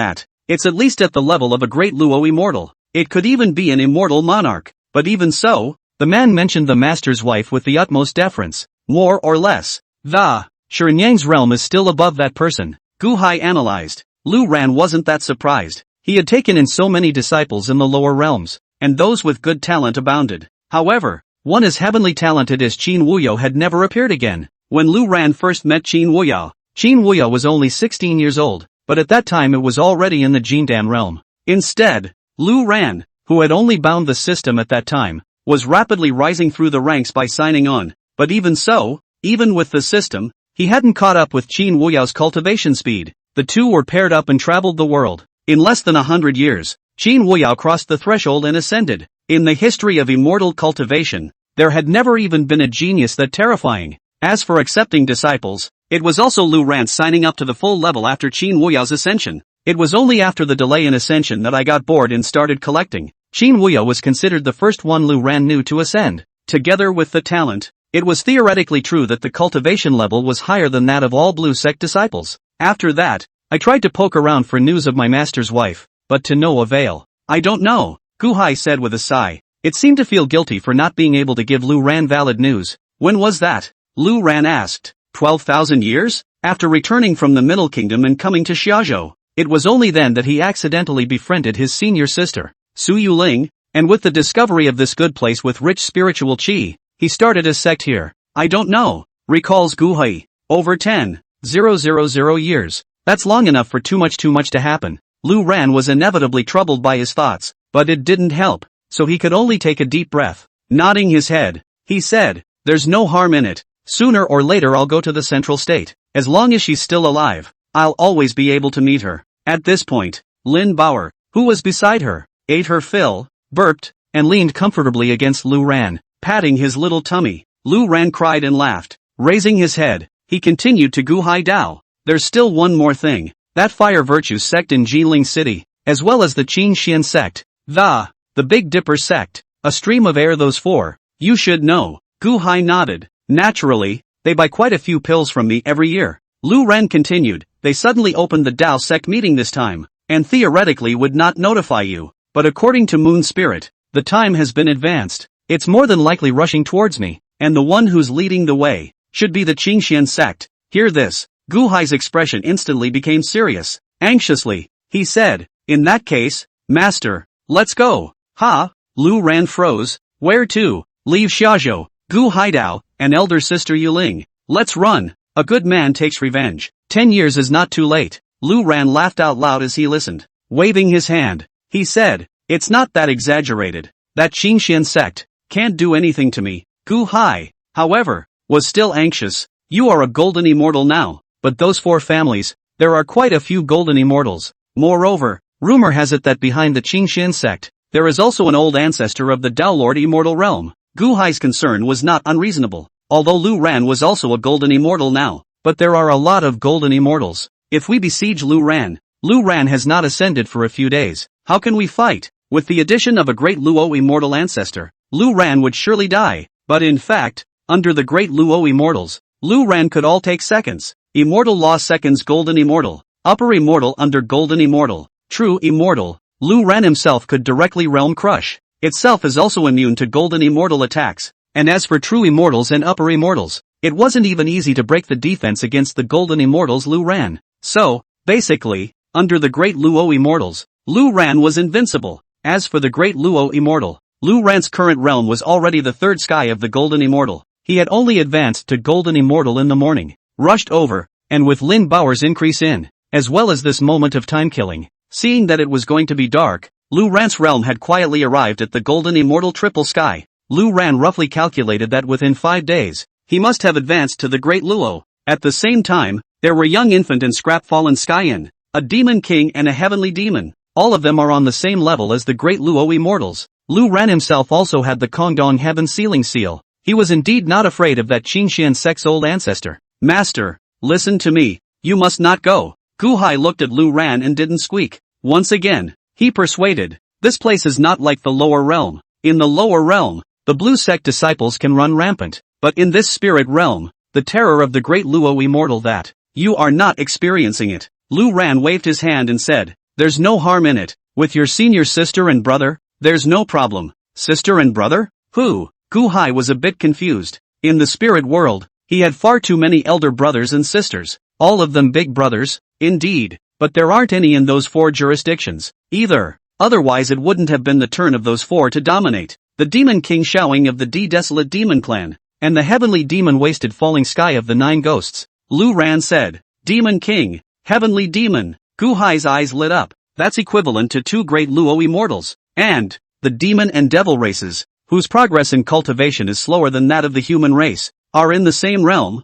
it's at least at the level of a great Luo immortal. It could even be an immortal monarch, but even so, the man mentioned the master's wife with the utmost deference, more or less. The Shenyang's realm is still above that person, Gu Hai analyzed. Lu Ran wasn't that surprised. He had taken in so many disciples in the lower realms, and those with good talent abounded. However, one as heavenly talented as Qin Wuyao had never appeared again. When Lu Ran first met Qin Wuyao was only 16 years old, but at that time it was already in the Jindan realm. Instead, Lu Ran, who had only bound the system at that time, was rapidly rising through the ranks by signing on, but even so, even with the system, he hadn't caught up with Qin Wuyao's cultivation speed. The two were paired up and traveled the world. In less than 100 years, Qin Wuyao crossed the threshold and ascended. In the history of immortal cultivation, there had never even been a genius that terrifying. As for accepting disciples, it was also Lu Ran signing up to the full level after Qin Wuyao's ascension. It was only after the delay in ascension that I got bored and started collecting. Qin Wuyao was considered the first one Lu Ran knew to ascend. Together with the talent, it was theoretically true that the cultivation level was higher than that of all Blue Sect disciples. After that, I tried to poke around for news of my master's wife, but to no avail. I don't know, Gu Hai said with a sigh. It seemed to feel guilty for not being able to give Lu Ran valid news. When was that? Lu Ran asked. 12,000 years? After returning from the Middle Kingdom and coming to Xiaozhou. It was only then that he accidentally befriended his senior sister, Su Yuling, and with the discovery of this good place with rich spiritual qi, he started a sect here. I don't know, recalls Gu Hai. Over 10,000 years. That's long enough for too much to happen. Lu Ran was inevitably troubled by his thoughts, but it didn't help, so he could only take a deep breath. Nodding his head, he said, there's no harm in it. Sooner or later I'll go to the central state. As long as she's still alive, I'll always be able to meet her. At this point, Lin Bauer, who was beside her, ate her fill, burped, and leaned comfortably against Lu Ran, patting his little tummy. Lu Ran cried and laughed. Raising his head, he continued to Gu Hai Dao. There's still one more thing. That fire virtue sect in Jiling City, as well as the Qin Xian sect. The Big Dipper sect. A stream of air those four. You should know. Gu Hai nodded. Naturally, they buy quite a few pills from me every year. Lu Ran continued. They suddenly opened the Dao sect meeting this time, and theoretically would not notify you. But according to Moon Spirit, the time has been advanced. It's more than likely rushing towards me, and the one who's leading the way should be the Qingxian sect. Hear this. Gu Hai's expression instantly became serious. Anxiously, he said, in that case, Master, let's go. Ha! Lu Ran froze. Where to? Leave Xiaozhou, Gu Haidao, and elder sister Yuling. Let's run. A good man takes revenge. 10 years is not too late. Lu Ran laughed out loud as he listened. Waving his hand, he said, it's not that exaggerated. That Qingxian sect can't do anything to me. Gu Hai, however, was still anxious. You are a golden immortal now, but those four families, there are quite a few golden immortals. Moreover, rumor has it that behind the Qingxian sect, there is also an old ancestor of the Dao Lord immortal realm. Gu Hai's concern was not unreasonable, although Lu Ran was also a golden immortal now, but there are a lot of golden immortals. If we besiege Lu Ran has not ascended for a few days. How can we fight? With the addition of a great Luo immortal ancestor, Lu Ran would surely die. But in fact, under the great Luo immortals, Lu Ran could all take seconds. Immortal law seconds golden immortal, upper immortal under golden immortal, true immortal. Lu Ran himself could directly realm crush. Itself is also immune to golden immortal attacks. And as for true immortals and upper immortals, it wasn't even easy to break the defense against the golden immortals Lu Ran. So, basically, under the great Luo immortals, Lu Ran was invincible. As for the great Luo immortal, Lu Ran's current realm was already the third sky of the golden immortal. He had only advanced to golden immortal in the morning, rushed over, and with Lin Bao's increase in, as well as this moment of time killing, seeing that it was going to be dark, Lu Ran's realm had quietly arrived at the golden immortal triple sky. Lu Ran roughly calculated that within 5 days, he must have advanced to the Great Luo. At the same time, there were young infant and scrap fallen Skyin, a demon king and a heavenly demon. All of them are on the same level as the Great Luo immortals. Lu Ran himself also had the Kongdong heaven sealing seal. He was indeed not afraid of that Qingxian sect's old ancestor. Master, listen to me, you must not go. Gu Hai looked at Lu Ran and didn't squeak. Once again, he persuaded, this place is not like the lower realm. In the lower realm, the blue sect disciples can run rampant, but in this spirit realm, the terror of the Great Luo immortal that, you are not experiencing it. Lu Ran waved his hand and said, there's no harm in it. With your senior sister and brother, there's no problem. Sister and brother? Who? Gu Hai was a bit confused. In the spirit world, he had far too many elder brothers and sisters, all of them big brothers, indeed, but there aren't any in those 4 jurisdictions, either. Otherwise it wouldn't have been the turn of those 4 to dominate. The Demon King Xiaoying of the Desolate Demon Clan, and the Heavenly Demon Wasted Falling Sky of the 9 Ghosts. Lu Ran said, Demon King, Heavenly Demon. Gu Hai's eyes lit up. That's equivalent to 2 great Luo immortals, and the demon and devil races, whose progress in cultivation is slower than that of the human race, are in the same realm.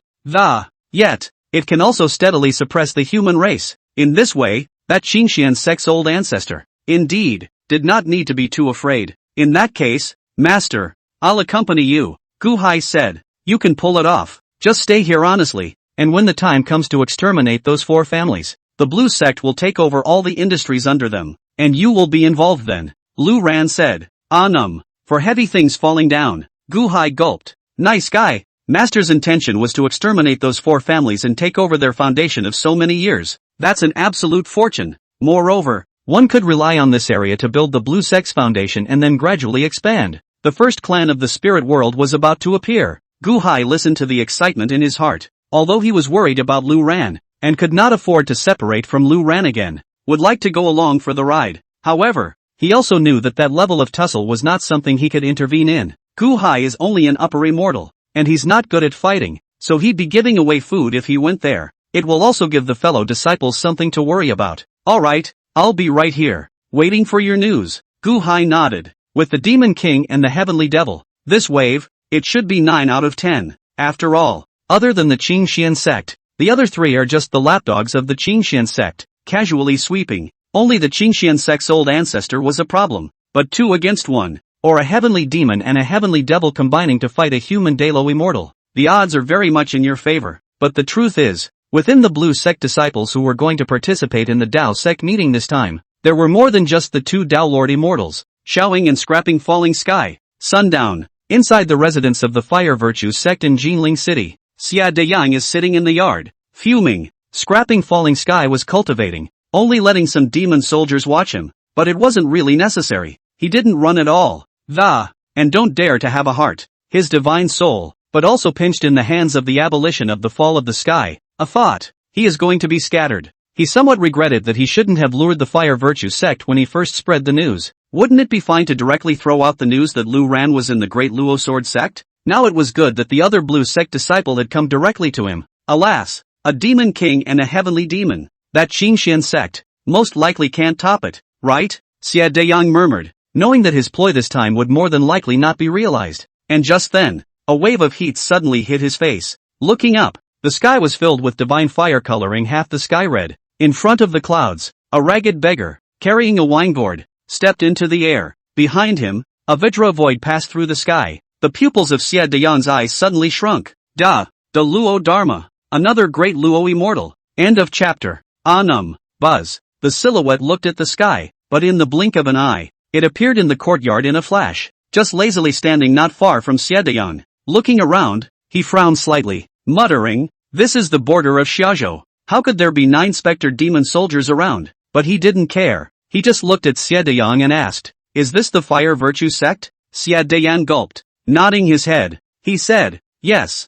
Yet, it can also steadily suppress the human race. In this way, that Qingxian sect's old ancestor, indeed, did not need to be too afraid. In that case, Master, I'll accompany you. Gu Hai said, you can pull it off. Just stay here honestly, and when the time comes to exterminate those 4 families, the blue sect will take over all the industries under them, and you will be involved then. Lu Ran said, for heavy things falling down. Gu Hai gulped. Nice guy. Master's intention was to exterminate those 4 families and take over their foundation of so many years. That's an absolute fortune. Moreover, one could rely on this area to build the blue sect's foundation and then gradually expand. The first clan of the spirit world was about to appear. Gu Hai listened to the excitement in his heart, although he was worried about Lu Ran, and could not afford to separate from Lu Ran again, would like to go along for the ride. However, he also knew that that level of tussle was not something he could intervene in. Gu Hai is only an upper immortal, and he's not good at fighting, so he'd be giving away food if he went there. It will also give the fellow disciples something to worry about. Alright, I'll be right here, waiting for your news. Gu Hai nodded. With the Demon King and the Heavenly Devil, this wave, it should be 9 out of 10. After all, other than the Qingxian sect, the other 3 are just the lapdogs of the Qingxian sect, casually sweeping. Only the Qingxian sect's old ancestor was a problem, but 2 against 1, or a heavenly demon and a heavenly devil combining to fight a human Dalo immortal. The odds are very much in your favor, but the truth is, within the blue sect disciples who were going to participate in the Dao sect meeting this time, there were more than just the 2 Dao Lord immortals, Xiaoying and Scrapping Falling Sky. Sundown. Inside the residence of the Fire Virtue sect in Jinling City, Xia Deyang is sitting in the yard, fuming. Scrapping Falling Sky was cultivating, only letting some demon soldiers watch him, but it wasn't really necessary. He didn't run at all. And don't dare to have a heart. His divine soul, but also pinched in the hands of the abolition of the fall of the sky, a thought. He is going to be scattered. He somewhat regretted that he shouldn't have lured the Fire Virtue sect when he first spread the news. Wouldn't it be fine to directly throw out the news that Lu Ran was in the Great Luo Sword sect? Now it was good that the other blue sect disciple had come directly to him. Alas, a demon king and a heavenly demon. That Qingxian sect, most likely can't top it, right? Xia Deyang murmured, knowing that his ploy this time would more than likely not be realized. And just then, a wave of heat suddenly hit his face. Looking up, the sky was filled with divine fire coloring half the sky red. In front of the clouds, a ragged beggar, carrying a wine gourd, stepped into the air. Behind him, a Vajra void passed through the sky. The pupils of Xia Deyang's eyes suddenly shrunk. The Luo Dharma, another great Luo immortal. End of chapter. Buzz. The silhouette looked at the sky, but in the blink of an eye, it appeared in the courtyard in a flash, just lazily standing not far from Xia Deyang. Looking around, he frowned slightly, muttering, this is the border of Xiazhou. How could there be 9 specter demon soldiers around? But he didn't care. He just looked at Xia Deyang and asked, is this the Fire Virtue sect? Xia Deyang gulped. Nodding his head, he said, yes,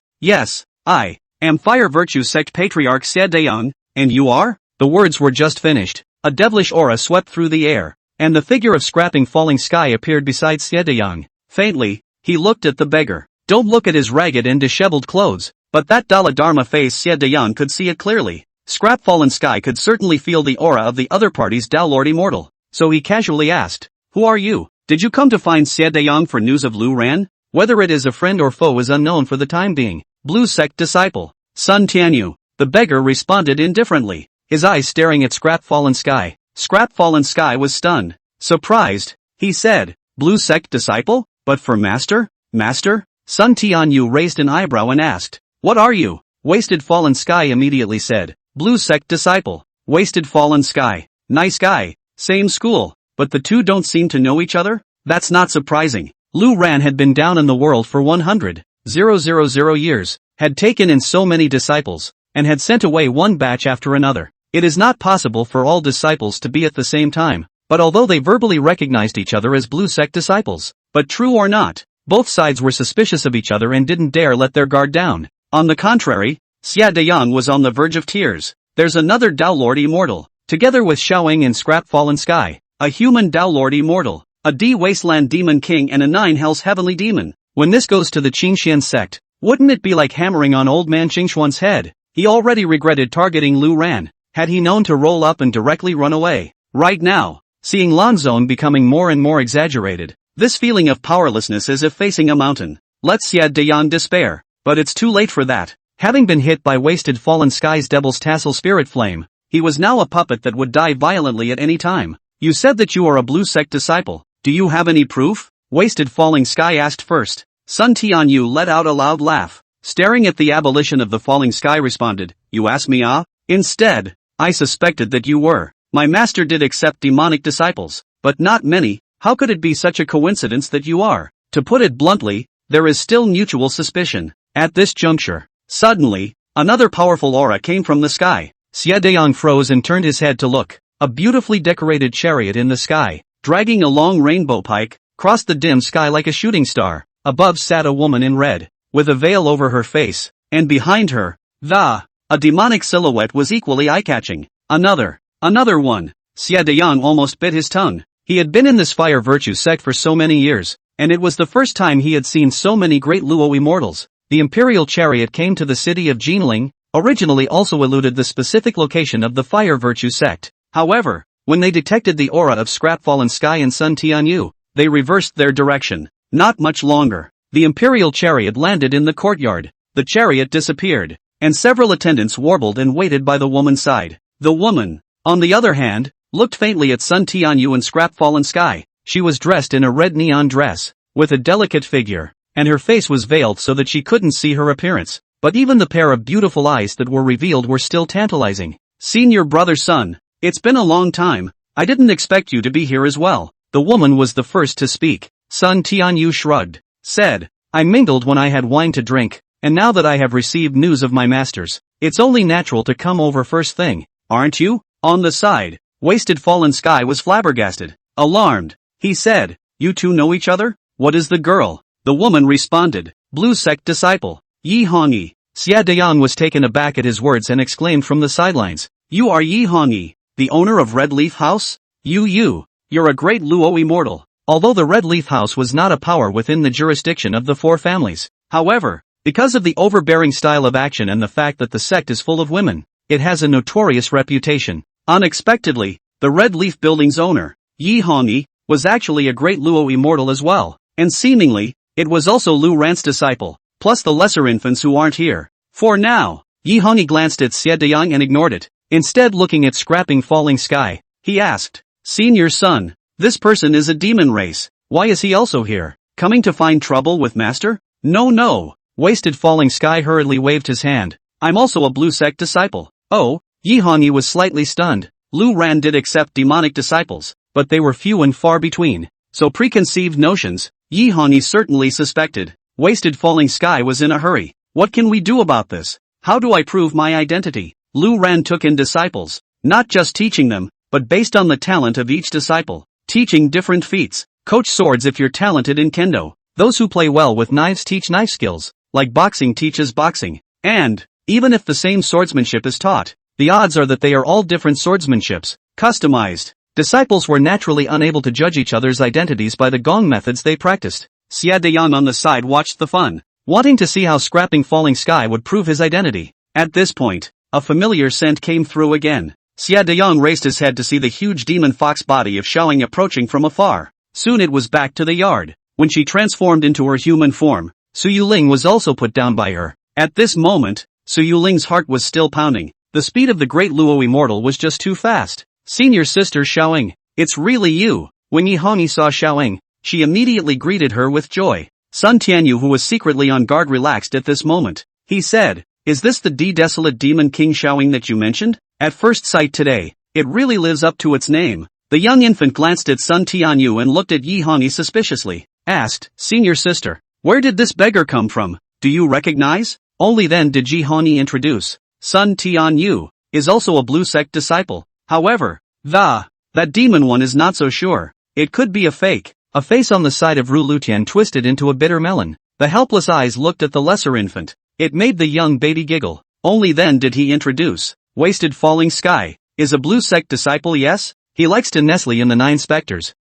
I am Fire Virtue sect Patriarch Xia Deyang, and you are? The words were just finished. A devilish aura swept through the air, and the figure of Scrapping Falling Sky appeared beside Xia Deyang. Faintly, he looked at the beggar. Don't look at his ragged and disheveled clothes. But that Dalai Dharma face Xie Dayang could see it clearly. Scrap Fallen Sky could certainly feel the aura of the other party's Tao Lord Immortal. So he casually asked, "Who are you? Did you come to find Xie Dayang for news of Lu Ran?" Whether it is a friend or foe is unknown for the time being. Blue Sect Disciple. Sun Tianyu. The beggar responded indifferently, his eyes staring at Scrap Fallen Sky. Scrap Fallen Sky was stunned. Surprised, he said, "Blue Sect Disciple? But for Master? Master?" Sun Tianyu raised an eyebrow and asked, "What are you?" Wasted Fallen Sky immediately said, "Blue Sect Disciple." Wasted Fallen Sky. Nice guy. Same school. But the two don't seem to know each other? That's not surprising. Lu Ran had been down in the world for 100,000 years, had taken in so many disciples, and had sent away one batch after another. It is not possible for all disciples to be at the same time, but although they verbally recognized each other as Blue Sect disciples, but true or not, both sides were suspicious of each other and didn't dare let their guard down. On the contrary, Xie Dayang was on the verge of tears. There's another Tao Lord Immortal, together with Xiaoying and Scrap Fallen Sky, a human Tao Lord Immortal, a D-Wasteland Demon King and a 9 Hells Heavenly Demon. When this goes to the Qingxian sect, wouldn't it be like hammering on old man Qingxuan's head? He already regretted targeting Lu Ran, had he known to roll up and directly run away. Right now, seeing Lanzone becoming more and more exaggerated, this feeling of powerlessness as if facing a mountain, lets Xie Dayang despair, but it's too late for that. Having been hit by Wasted Fallen Sky's Devil's Tassel Spirit Flame, he was now a puppet that would die violently at any time. "You said that you are a Blue Sect disciple. Do you have any proof?" Wasted Falling Sky asked first. Sun Tianyu let out a loud laugh. Staring at the abolition of the Falling Sky responded, "You ask me ah? Instead, I suspected that you were. My master did accept demonic disciples, but not many. How could it be such a coincidence that you are? To put it bluntly, there is still mutual suspicion." At this juncture, suddenly, another powerful aura came from the sky. Xie Dayang froze and turned his head to look. A beautifully decorated chariot in the sky, dragging a long rainbow pike, crossed the dim sky like a shooting star. Above sat a woman in red, with a veil over her face, and behind her, a demonic silhouette was equally eye-catching. Another one. Xie Dayang almost bit his tongue. He had been in this fire virtue sect for so many years, and it was the first time he had seen so many great Luo immortals. The imperial chariot came to the city of Jinling, originally also eluded the specific location of the fire virtue sect. However, when they detected the aura of Scrap Fallen Sky and Sun Tianyu, they reversed their direction. Not much longer, the imperial chariot landed in the courtyard. The chariot disappeared, and several attendants warbled and waited by the woman's side. The woman, on the other hand, looked faintly at Sun Tianyu and Scrap Fallen Sky. She was dressed in a red neon dress, with a delicate figure, and her face was veiled so that she couldn't see her appearance. But even the pair of beautiful eyes that were revealed were still tantalizing. "Senior brother Sun, it's been a long time. I didn't expect you to be here as well." The woman was the first to speak. Sun Tianyu shrugged, said, "I mingled when I had wine to drink, and now that I have received news of my masters, it's only natural to come over first thing, aren't you?" On the side, Wasted Fallen Sky was flabbergasted. Alarmed, he said, "You two know each other? What is the girl?" The woman responded, "Blue Sect disciple, Yi Hongyi." Xie Dayang was taken aback at his words and exclaimed from the sidelines, "You are Yi Hongyi, the owner of Red Leaf House? You're a great Luo immortal." Although the Red Leaf House was not a power within the jurisdiction of the four families, however, because of the overbearing style of action and the fact that the sect is full of women, it has a notorious reputation. Unexpectedly, the Red Leaf Building's owner, Yi Hongyi, was actually a great Luo immortal as well, and seemingly, it was also Lu Ran's disciple, plus the lesser infants who aren't here. For now, Yi Hongyi glanced at Xie Dayang and ignored it. Instead, looking at Scrapping Falling Sky, he asked, "Senior son, this person is a demon race. Why is he also here? Coming to find trouble with master?" No. Wasted Falling Sky hurriedly waved his hand. "I'm also a Blue Sect disciple." "Oh?" Yi Hongyi was slightly stunned. Lu Ran did accept demonic disciples, but they were few and far between. So preconceived notions, Yi Hongyi certainly suspected. Wasted Falling Sky was in a hurry. "What can we do about this? How do I prove my identity?" Lu Ran took in disciples, not just teaching them, but based on the talent of each disciple, teaching different feats. Coach swords if you're talented in kendo. Those who play well with knives teach knife skills, like boxing teaches boxing. And, even if the same swordsmanship is taught, the odds are that they are all different swordsmanships, customized. Disciples were naturally unable to judge each other's identities by the gong methods they practiced. Xie Dayang on the side watched the fun. wanting to see how scrapping Falling Sky would prove his identity. At this point, a familiar scent came through again. Xia Dayang raised his head to see the huge demon fox body of Xiaoying approaching from afar. Soon it was back to the yard. When she transformed into her human form, Su Yuling was also put down by her. At this moment, Su Yuling's heart was still pounding. The speed of the great Luo immortal was just too fast. Senior sister Xiaoying, it's really you. When Yi Hongyi saw Xiaoying, she immediately greeted her with joy. Sun Tianyu, who was secretly on guard, relaxed at this moment. He said, "Is this the desolate demon king Xiaoying that you mentioned? At first sight today, it really lives up to its name." The young infant glanced at Sun Tianyu and looked at Yi Hongyi suspiciously. Asked, "Senior sister, where did this beggar come from? Do you recognize?" Only then did Yi Hongyi introduce. Sun Tianyu is also a blue sect disciple. However, that demon one is not so sure. It could be a fake. A face on the side of Ru Lutian twisted into a bitter melon. The helpless eyes looked at the lesser infant. It made the young baby giggle. Only then did he introduce. Wasted Falling Sky is a blue sect disciple, yes? He likes to nestle in the 9 specters.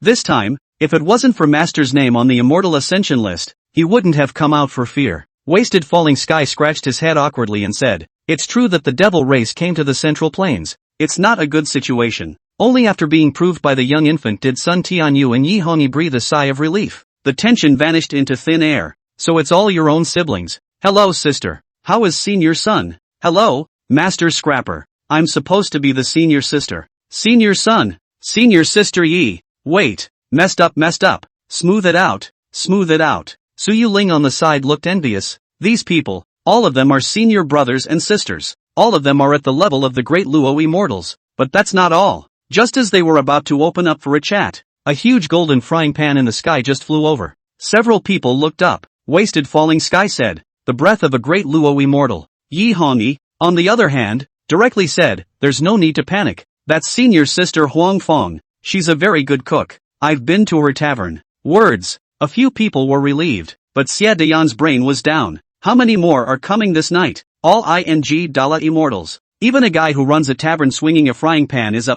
This time, if it wasn't for Master's name on the Immortal Ascension list, he wouldn't have come out for fear. Wasted Falling Sky scratched his head awkwardly and said, "It's true that the devil race came to the Central Plains. It's not a good situation." Only after being proved by the young infant did Sun Tianyu and Yi Hongyi breathe a sigh of relief. The tension vanished into thin air. "So it's all your own siblings. Hello sister. How is senior son?" "Hello, Master Scrapper. I'm supposed to be the senior sister." "Senior son. Senior sister Yi. Wait. Messed up. Smooth it out. Su Yuling on the side looked envious. These people, all of them are senior brothers and sisters. All of them are at the level of the great Luo immortals. But that's not all. Just as they were about to open up for a chat, a huge golden frying pan in the sky just flew over. Several people looked up. Wasted Falling Sky said, "The breath of a great Luo immortal." Yi Hongyi, on the other hand, directly said, "There's no need to panic. That's senior sister Huang Fong. She's a very good cook. I've been to her tavern." Words. A few people were relieved, but Xia Dayan's brain was down. How many more are coming this night? All Dala immortals. Even a guy who runs a tavern swinging a frying pan is a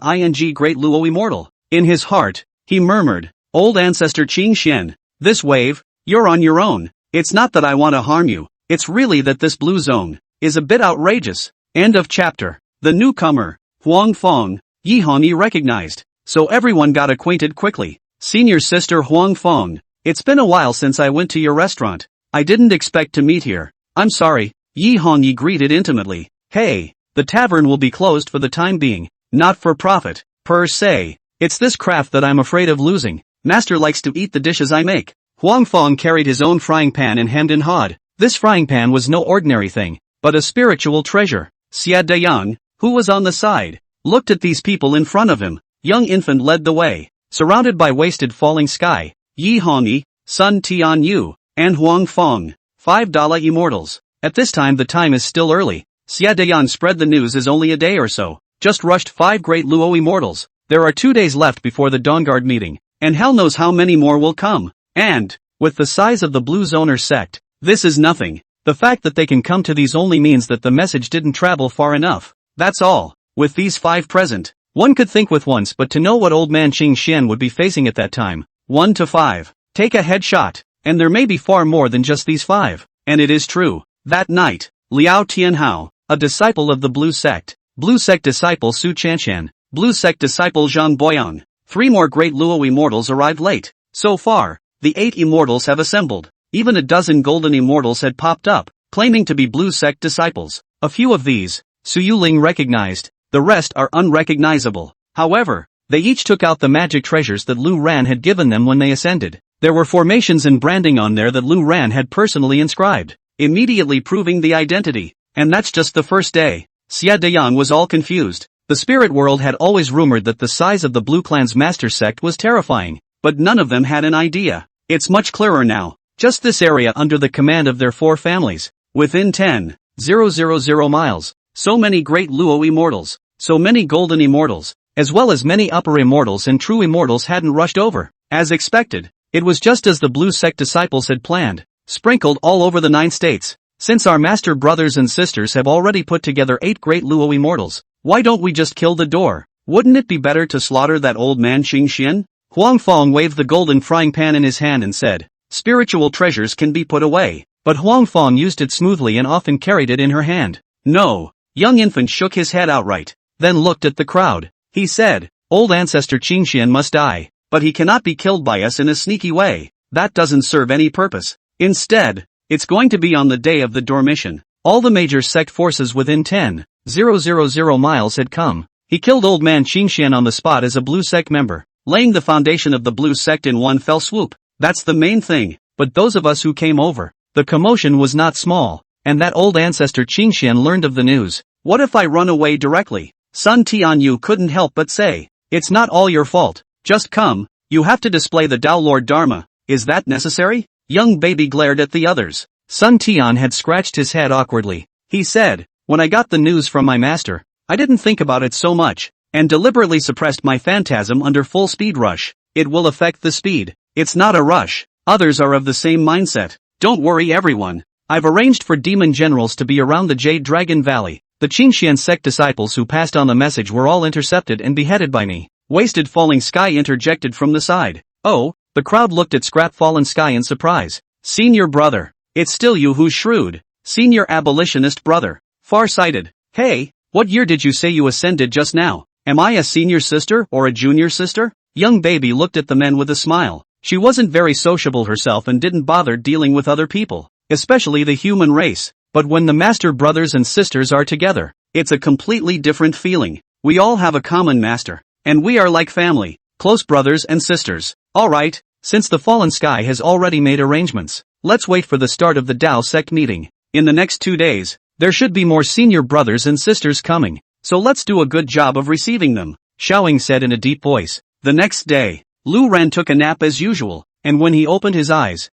great Luo immortal. In his heart, he murmured, "Old ancestor Qing Xian, this wave, you're on your own. It's not that I want to harm you, it's really that this blue zone is a bit outrageous." End of chapter. The newcomer, Huang Fong, Yi Hongyi recognized, so everyone got acquainted quickly. "Senior sister Huang Fong, it's been a while since I went to your restaurant. I didn't expect to meet here." "I'm sorry," Yi Hongyi greeted intimately. "Hey. The tavern will be closed for the time being, not for profit, per se. It's this craft that I'm afraid of losing. Master likes to eat the dishes I make." Huang Fong carried his own frying pan and hemmed and hawed. This frying pan was no ordinary thing, but a spiritual treasure. Xia Dayang, who was on the side, looked at these people in front of him. Young infant led the way, surrounded by Wasted Falling Sky, Yi Hongyi, Sun Tianyu, and Huang Fong, $5 immortals. At this time the time is still early. Xia Dayan spread the news as only a day or so. Just rushed 5 great Luo immortals. There are 2 days left before the Dawnguard meeting, and hell knows how many more will come. And, with the size of the Blue Zoner sect, this is nothing. The fact that they can come to these only means that the message didn't travel far enough. That's all. With these 5 present, one could think with once, but to know what old man Qing Xian would be facing at that time. 1 to 5. Take a headshot, and there may be far more than just these 5. And it is true. That night, Liao Tianhao, a disciple of the Blue Sect, Blue Sect disciple Su Chanshan, Blue Sect disciple Zhang Boyang, 3 more great Luo immortals arrived late. So far, the 8 immortals have assembled. Even a dozen golden immortals had popped up, claiming to be Blue Sect disciples. A few of these, Su Yuling recognized, the rest are unrecognizable. However, they each took out the magic treasures that Lu Ran had given them when they ascended. There were formations and branding on there that Lu Ran had personally inscribed, immediately proving the identity. And that's just the first day. Xia Dayang was all confused. The spirit world had always rumored that the size of the Blue Clan's master sect was terrifying, but none of them had an idea. It's much clearer now. Just this area under the command of their 4 families. Within 10,000 miles. So many great Luo immortals. So many golden immortals. As well as many upper immortals and true immortals hadn't rushed over. As expected, it was just as the Blue Sect disciples had planned. Sprinkled all over the 9 states. Since our master brothers and sisters have already put together 8 great Luo immortals, why don't we just kill the door? Wouldn't it be better to slaughter that old man Qing Xian? Huang Fong waved the golden frying pan in his hand and said, spiritual treasures can be put away, but Huang Fong used it smoothly and often carried it in her hand. No. Young infant shook his head outright, then looked at the crowd. He said, old ancestor Qingxian must die, but he cannot be killed by us in a sneaky way. That doesn't serve any purpose. Instead, it's going to be on the day of the Dormition. All the major sect forces within 10,000 miles had come. He killed old man Qingxian on the spot as a blue sect member, laying the foundation of the blue sect in one fell swoop. That's the main thing, but those of us who came over, the commotion was not small, and that old ancestor Qingxian learned of the news. What if I run away directly? Sun Tianyu couldn't help but say, it's not all your fault, just come, you have to display the Tao Lord Dharma, is that necessary? Young baby glared at the others. Sun Tian had scratched his head awkwardly. He said, when I got the news from my master, I didn't think about it so much, and deliberately suppressed my phantasm under full speed rush. It will affect the speed. It's not a rush. Others are of the same mindset. Don't worry everyone. I've arranged for demon generals to be around the Jade Dragon Valley. The Qingxian sect disciples who passed on the message were all intercepted and beheaded by me. Wasted Falling Sky interjected from the side. Oh, the crowd looked at Scrap Fallen Sky in surprise. Senior brother. It's still you who's shrewd. Senior abolitionist brother. Far-sighted. Hey, what year did you say you ascended just now? Am I a senior sister or a junior sister? Young baby looked at the men with a smile. She wasn't very sociable herself and didn't bother dealing with other people, especially the human race. But when the master brothers and sisters are together, it's a completely different feeling. We all have a common master, and we are like family, close brothers and sisters. Alright, since the Fallen Sky has already made arrangements, let's wait for the start of the Tao sect meeting. In the next 2 days, there should be more senior brothers and sisters coming, so let's do a good job of receiving them, Xiaoying said in a deep voice. The next day, Lu Ran took a nap as usual, and when he opened his eyes,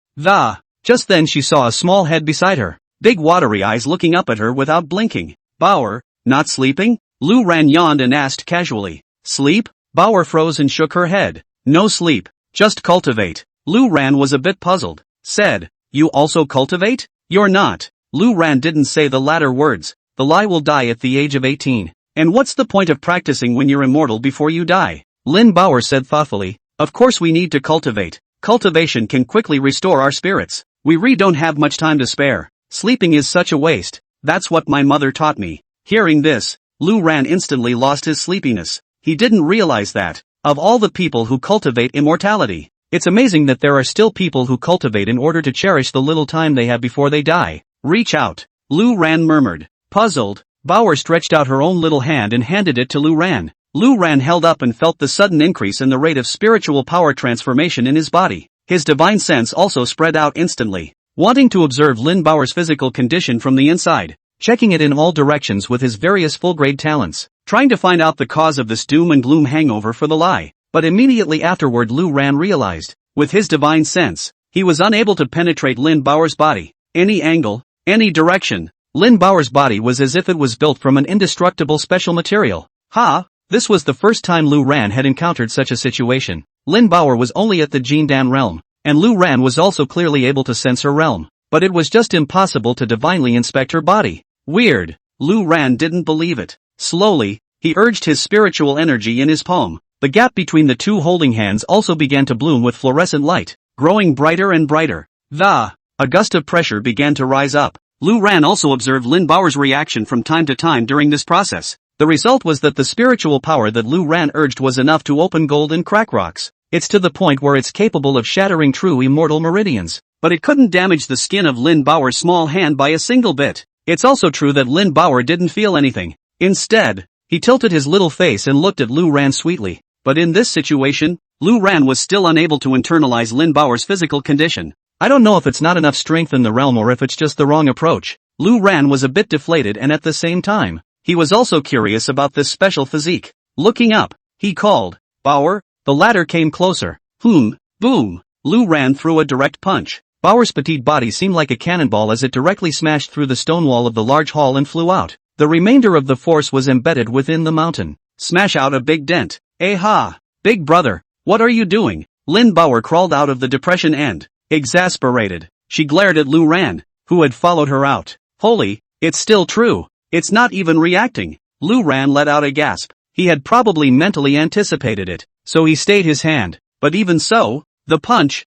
just then she saw a small head beside her, big watery eyes looking up at her without blinking. Bauer, not sleeping? Lu Ran yawned and asked casually. Sleep? Bauer froze and shook her head. No sleep, just cultivate. Lu Ran was a bit puzzled, said, you also cultivate? You're not. Lu Ran didn't say the latter words. The lie will die at the age of 18. And what's the point of practicing when you're immortal before you die? Lin Bauer said thoughtfully, of course we need to cultivate. Cultivation can quickly restore our spirits. We really don't have much time to spare. Sleeping is such a waste. That's what my mother taught me. Hearing this, Lu Ran instantly lost his sleepiness. He didn't realize that, of all the people who cultivate immortality, it's amazing that there are still people who cultivate in order to cherish the little time they have before they die. Reach out. Lu Ran murmured. Puzzled, Bauer stretched out her own little hand and handed it to Lu Ran. Lu Ran held up and felt the sudden increase in the rate of spiritual power transformation in his body. His divine sense also spread out instantly. Wanting to observe Lin Bauer's physical condition from the inside, checking it in all directions with his various full-grade talents, trying to find out the cause of this doom and gloom hangover for the lie. But immediately afterward Lu Ran realized, with his divine sense, he was unable to penetrate Lin Bauer's body. Any angle, any direction. Lin Bauer's body was as if it was built from an indestructible special material. This was the first time Lu Ran had encountered such a situation. Lin Bauer was only at the Jindan realm, and Lu Ran was also clearly able to sense her realm, but it was just impossible to divinely inspect her body. Weird. Lu Ran didn't believe it. Slowly, he urged his spiritual energy in his palm. The gap between the two holding hands also began to bloom with fluorescent light, growing brighter and brighter. A gust of pressure began to rise up. Lu Ran also observed Lin Bauer's reaction from time to time during this process. The result was that the spiritual power that Lu Ran urged was enough to open gold and crack rocks. It's to the point where it's capable of shattering true immortal meridians. But it couldn't damage the skin of Lin Bauer's small hand by a single bit. It's also true that Lin Bauer didn't feel anything. Instead, he tilted his little face and looked at Lu Ran sweetly. But in this situation, Lu Ran was still unable to internalize Lin Bauer's physical condition. I don't know if it's not enough strength in the realm or if it's just the wrong approach. Lu Ran was a bit deflated and at the same time, he was also curious about this special physique. Looking up, he called, Bauer. The latter came closer. Boom. Lu Ran threw a direct punch. Bauer's petite body seemed like a cannonball as it directly smashed through the stone wall of the large hall and flew out. The remainder of the force was embedded within the mountain. Smash out a big dent. Big brother, what are you doing? Lin Bauer crawled out of the depression and, exasperated, she glared at Lu Ran, who had followed her out. Holy, it's still true. It's not even reacting. Lu Ran let out a gasp. He had probably mentally anticipated it, so he stayed his hand. But even so, the punch,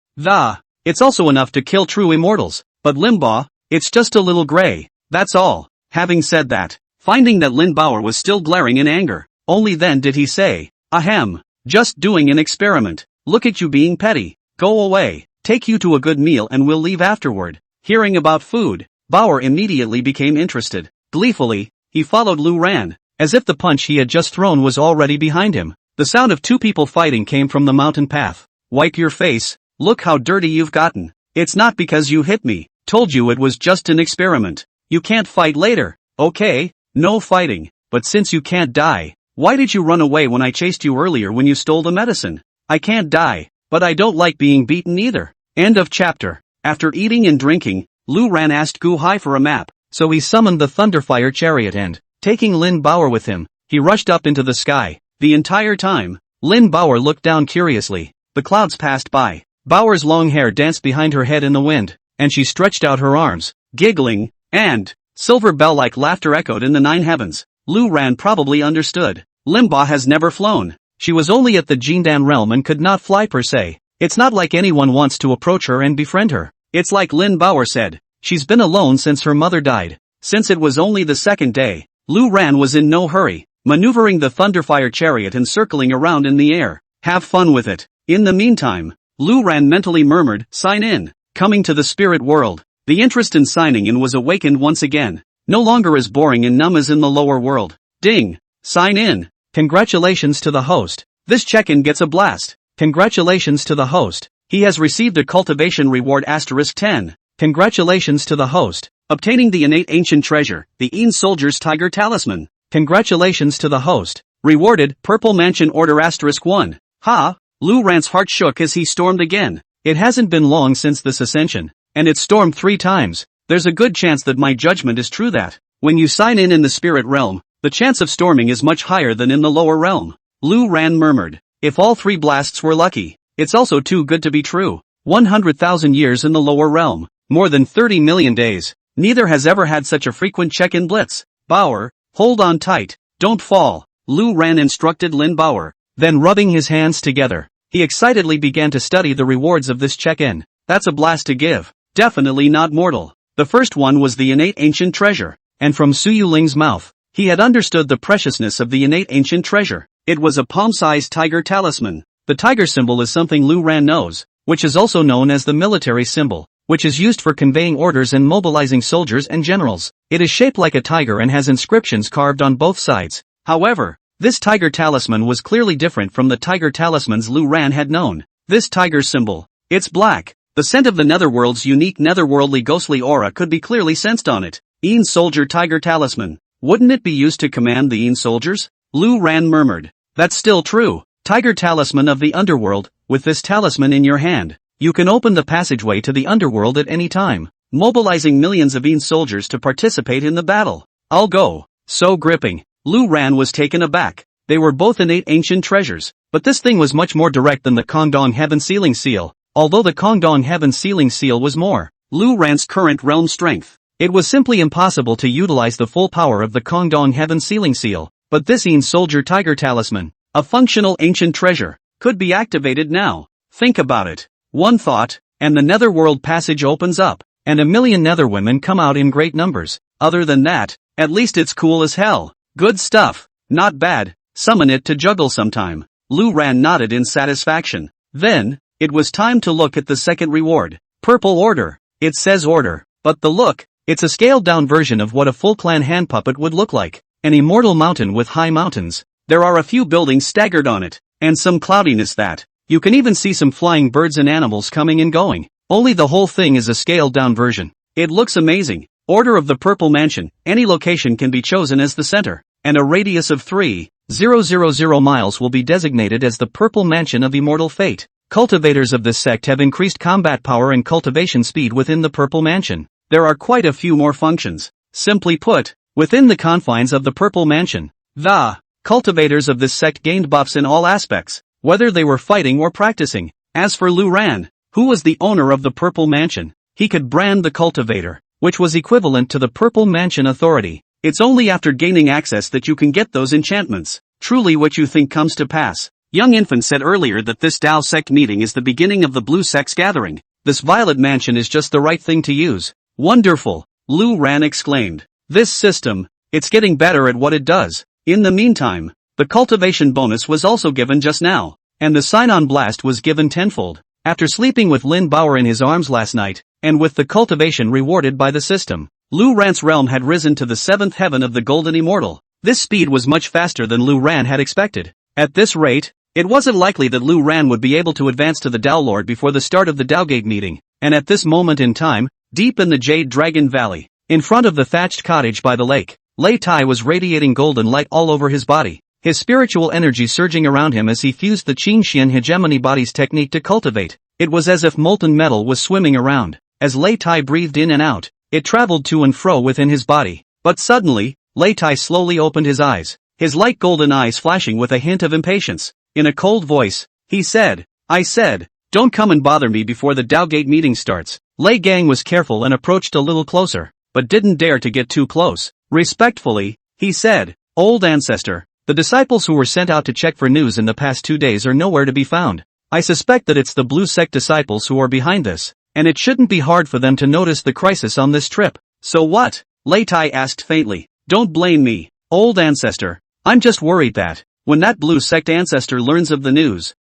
It's also enough to kill true immortals, but Limbaugh, it's just a little gray, that's all. Having said that, finding that Lin Bauer was still glaring in anger, only then did he say, ahem, just doing an experiment, look at you being petty, go away, take you to a good meal and we'll leave afterward. Hearing about food, Bauer immediately became interested. Gleefully, he followed Lu Ran, as if the punch he had just thrown was already behind him. The sound of two people fighting came from the mountain path. Wipe your face, look how dirty you've gotten. It's not because you hit me, told you it was just an experiment. You can't fight later, okay? No fighting, but since you can't die, why did you run away when I chased you earlier when you stole the medicine? I can't die, but I don't like being beaten either. End of chapter. After eating and drinking, Lu Ran asked Gu Hai for a map, so he summoned the Thunderfire chariot and, taking Lin Bauer with him, he rushed up into the sky. The entire time, Lin Bauer looked down curiously. The clouds passed by. Bauer's long hair danced behind her head in the wind, and she stretched out her arms, giggling, and silver bell-like laughter echoed in the 9 heavens. Lu Ran probably understood. Limbaugh has never flown. She was only at the Jindan realm and could not fly per se. It's not like anyone wants to approach her and befriend her. It's like Lin Bauer said, she's been alone since her mother died. Since it was only the second day, Lu Ran was in no hurry, maneuvering the Thunderfire chariot and circling around in the air. Have fun with it. In the meantime, Lu Ran mentally murmured, sign in. Coming to the spirit world, the interest in signing in was awakened once again. No longer as boring and numb as in the lower world. Ding! Sign in. Congratulations to the host. This check-in gets a blast. Congratulations to the host. He has received a cultivation reward *10. Congratulations to the host. Obtaining the innate ancient treasure, the Een Soldier's Tiger Talisman. Congratulations to the host. Rewarded, Purple Mansion Order *1. Ha! Lu Ran's heart shook as he stormed again. It hasn't been long since this ascension, and it's stormed 3 times. There's a good chance that my judgment is true that, when you sign in the spirit realm, the chance of storming is much higher than in the lower realm. Lu Ran murmured. If all 3 blasts were lucky, it's also too good to be true. 100,000 years in the lower realm, more than 30 million days. Neither has ever had such a frequent check-in blitz. Bauer, hold on tight, don't fall, Lu Ran instructed Lin Bauer. Then rubbing his hands together, he excitedly began to study the rewards of this check-in. That's a blast to give. Definitely not mortal. The first one was the innate ancient treasure, and from Su Yuling's mouth, he had understood the preciousness of the innate ancient treasure. It was a palm-sized tiger talisman. The tiger symbol is something Lu Ran knows, which is also known as the military symbol, which is used for conveying orders and mobilizing soldiers and generals. It is shaped like a tiger and has inscriptions carved on both sides. However, this tiger talisman was clearly different from the tiger talismans Lu Ran had known. This tiger symbol, it's black. The scent of the netherworld's unique netherworldly ghostly aura could be clearly sensed on it. Een Soldier Tiger Talisman. Wouldn't it be used to command the Een soldiers? Lu Ran murmured. That's still true. Tiger Talisman of the Underworld. With this talisman in your hand, you can open the passageway to the underworld at any time, mobilizing millions of Een soldiers to participate in the battle. I'll go. So gripping. Lu Ran was taken aback. They were both innate ancient treasures, but this thing was much more direct than the Kongdong Heaven Sealing Seal. Although the Kongdong Heaven Sealing Seal was more Lu Ran's current realm strength, it was simply impossible to utilize the full power of the Kongdong Heaven Sealing Seal. But this Een Soldier Tiger Talisman, a functional ancient treasure, could be activated now. Think about it. One thought, and the netherworld passage opens up, and a million netherwomen come out in great numbers. Other than that, at least it's cool as hell. Good stuff. Not bad. Summon it to juggle sometime. Lu Ran nodded in satisfaction. Then, it was time to look at the second reward. Purple Order. It says order, but the look, it's a scaled-down version of what a full clan hand puppet would look like. An immortal mountain with high mountains. There are a few buildings staggered on it, and some cloudiness that, you can even see some flying birds and animals coming and going. Only the whole thing is a scaled-down version. It looks amazing. Order of the Purple Mansion. Any location can be chosen as the center, and a radius of 3,000 miles will be designated as the Purple Mansion of Immortal Fate. Cultivators of this sect have increased combat power and cultivation speed within the Purple Mansion. There are quite a few more functions. Simply put, within the confines of the Purple Mansion, the cultivators of this sect gained buffs in all aspects, whether they were fighting or practicing. As for Lu Ran, who was the owner of the Purple Mansion, he could brand the cultivator, which was equivalent to the Purple Mansion authority. It's only after gaining access that you can get those enchantments. Truly what you think comes to pass. Young Infant said earlier that this Dao sect meeting is the beginning of the Blue Sect's gathering. this violet mansion is just the right thing to use. Wonderful, Lu Ran exclaimed. This system, it's getting better at what it does. In the meantime, the cultivation bonus was also given just now, and the sign-on blast was given tenfold. After sleeping with Lin Bauer in his arms last night, and with the cultivation rewarded by the system, Lu Ran's realm had risen to the 7th heaven of the Golden Immortal. This speed was much faster than Lu Ran had expected. At this rate, it wasn't likely that Lu Ran would be able to advance to the Dao Lord before the start of the Dao Gate meeting, and at this moment in time, deep in the Jade Dragon Valley, in front of the thatched cottage by the lake, Lei Tai was radiating golden light all over his body, his spiritual energy surging around him as he fused the Qingxian hegemony body's technique to cultivate. It was as if molten metal was swimming around. As Lei Tai breathed in and out, it traveled to and fro within his body. But suddenly, Lei Tai slowly opened his eyes, his light golden eyes flashing with a hint of impatience. In a cold voice, he said, I said, don't come and bother me before the Dao Gate meeting starts. Lei Gang was careful and approached a little closer, but didn't dare to get too close. Respectfully, he said, Old Ancestor, the disciples who were sent out to check for news in the past 2 days are nowhere to be found. I suspect that it's the Blue Sect disciples who are behind this, and it shouldn't be hard for them to notice the crisis on this trip. So what? Lei Tai asked faintly. Don't blame me, Old Ancestor. I'm just worried that, when that Blue Sect ancestor learns of the news,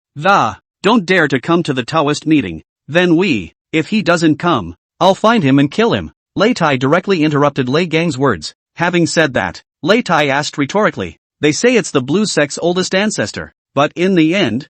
don't dare to come to the Taoist meeting. Then if he doesn't come, I'll find him and kill him. Lei Tai directly interrupted Lei Gang's words. Having said that, Lei Tai asked rhetorically, they say it's the Blue Sect's oldest ancestor, but in the end,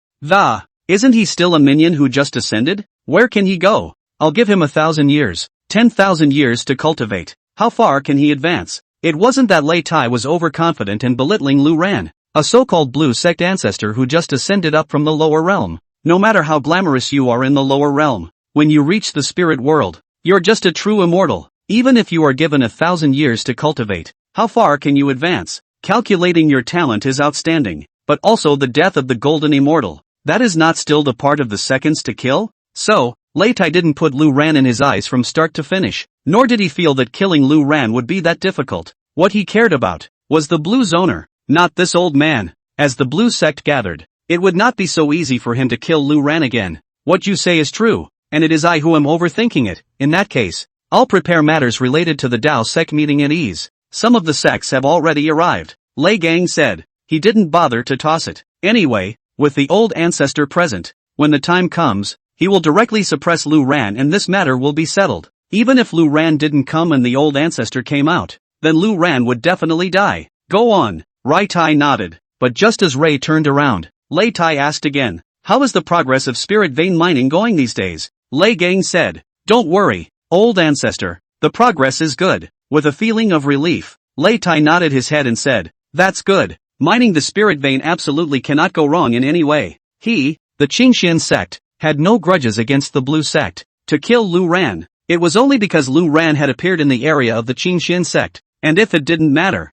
isn't he still a minion who just ascended? Where can he go? I'll give him 1,000 years, 10,000 years to cultivate. How far can he advance? It wasn't that Lei Tai was overconfident and belittling Lu Ran, a so-called Blue Sect ancestor who just ascended up from the lower realm. No matter how glamorous you are in the lower realm, when you reach the spirit world, you're just a true immortal. Even if you are given 1,000 years to cultivate, how far can you advance? Calculating your talent is outstanding, but also the death of the Golden Immortal. That is not still the part of the seconds to kill? So, Lei Tai didn't put Lu Ran in his eyes from start to finish, nor did he feel that killing Lu Ran would be that difficult. What he cared about was the Blue Zoner, not this old man. As the Blue Sect gathered, it would not be so easy for him to kill Lu Ran again. What you say is true, and it is I who am overthinking it. In that case, I'll prepare matters related to the Dao Sect meeting at ease. Some of the sects have already arrived, Lei Gang said. He didn't bother to toss it. Anyway, with the old ancestor present, when the time comes, he will directly suppress Lu Ran and this matter will be settled. Even if Lu Ran didn't come and the old ancestor came out, then Lu Ran would definitely die. Go on. Rai Tai nodded, but just as Ray turned around, Lei Tai asked again, how is the progress of spirit vein mining going these days? Lei Gang said, don't worry, old ancestor, the progress is good. With a feeling of relief, Lei Tai nodded his head and said, that's good. Mining the spirit vein absolutely cannot go wrong in any way. He, the Qingxian sect, had no grudges against the Blue Sect. To kill Lu Ran, it was only because Lu Ran had appeared in the area of the Qingxian sect, and if it didn't matter,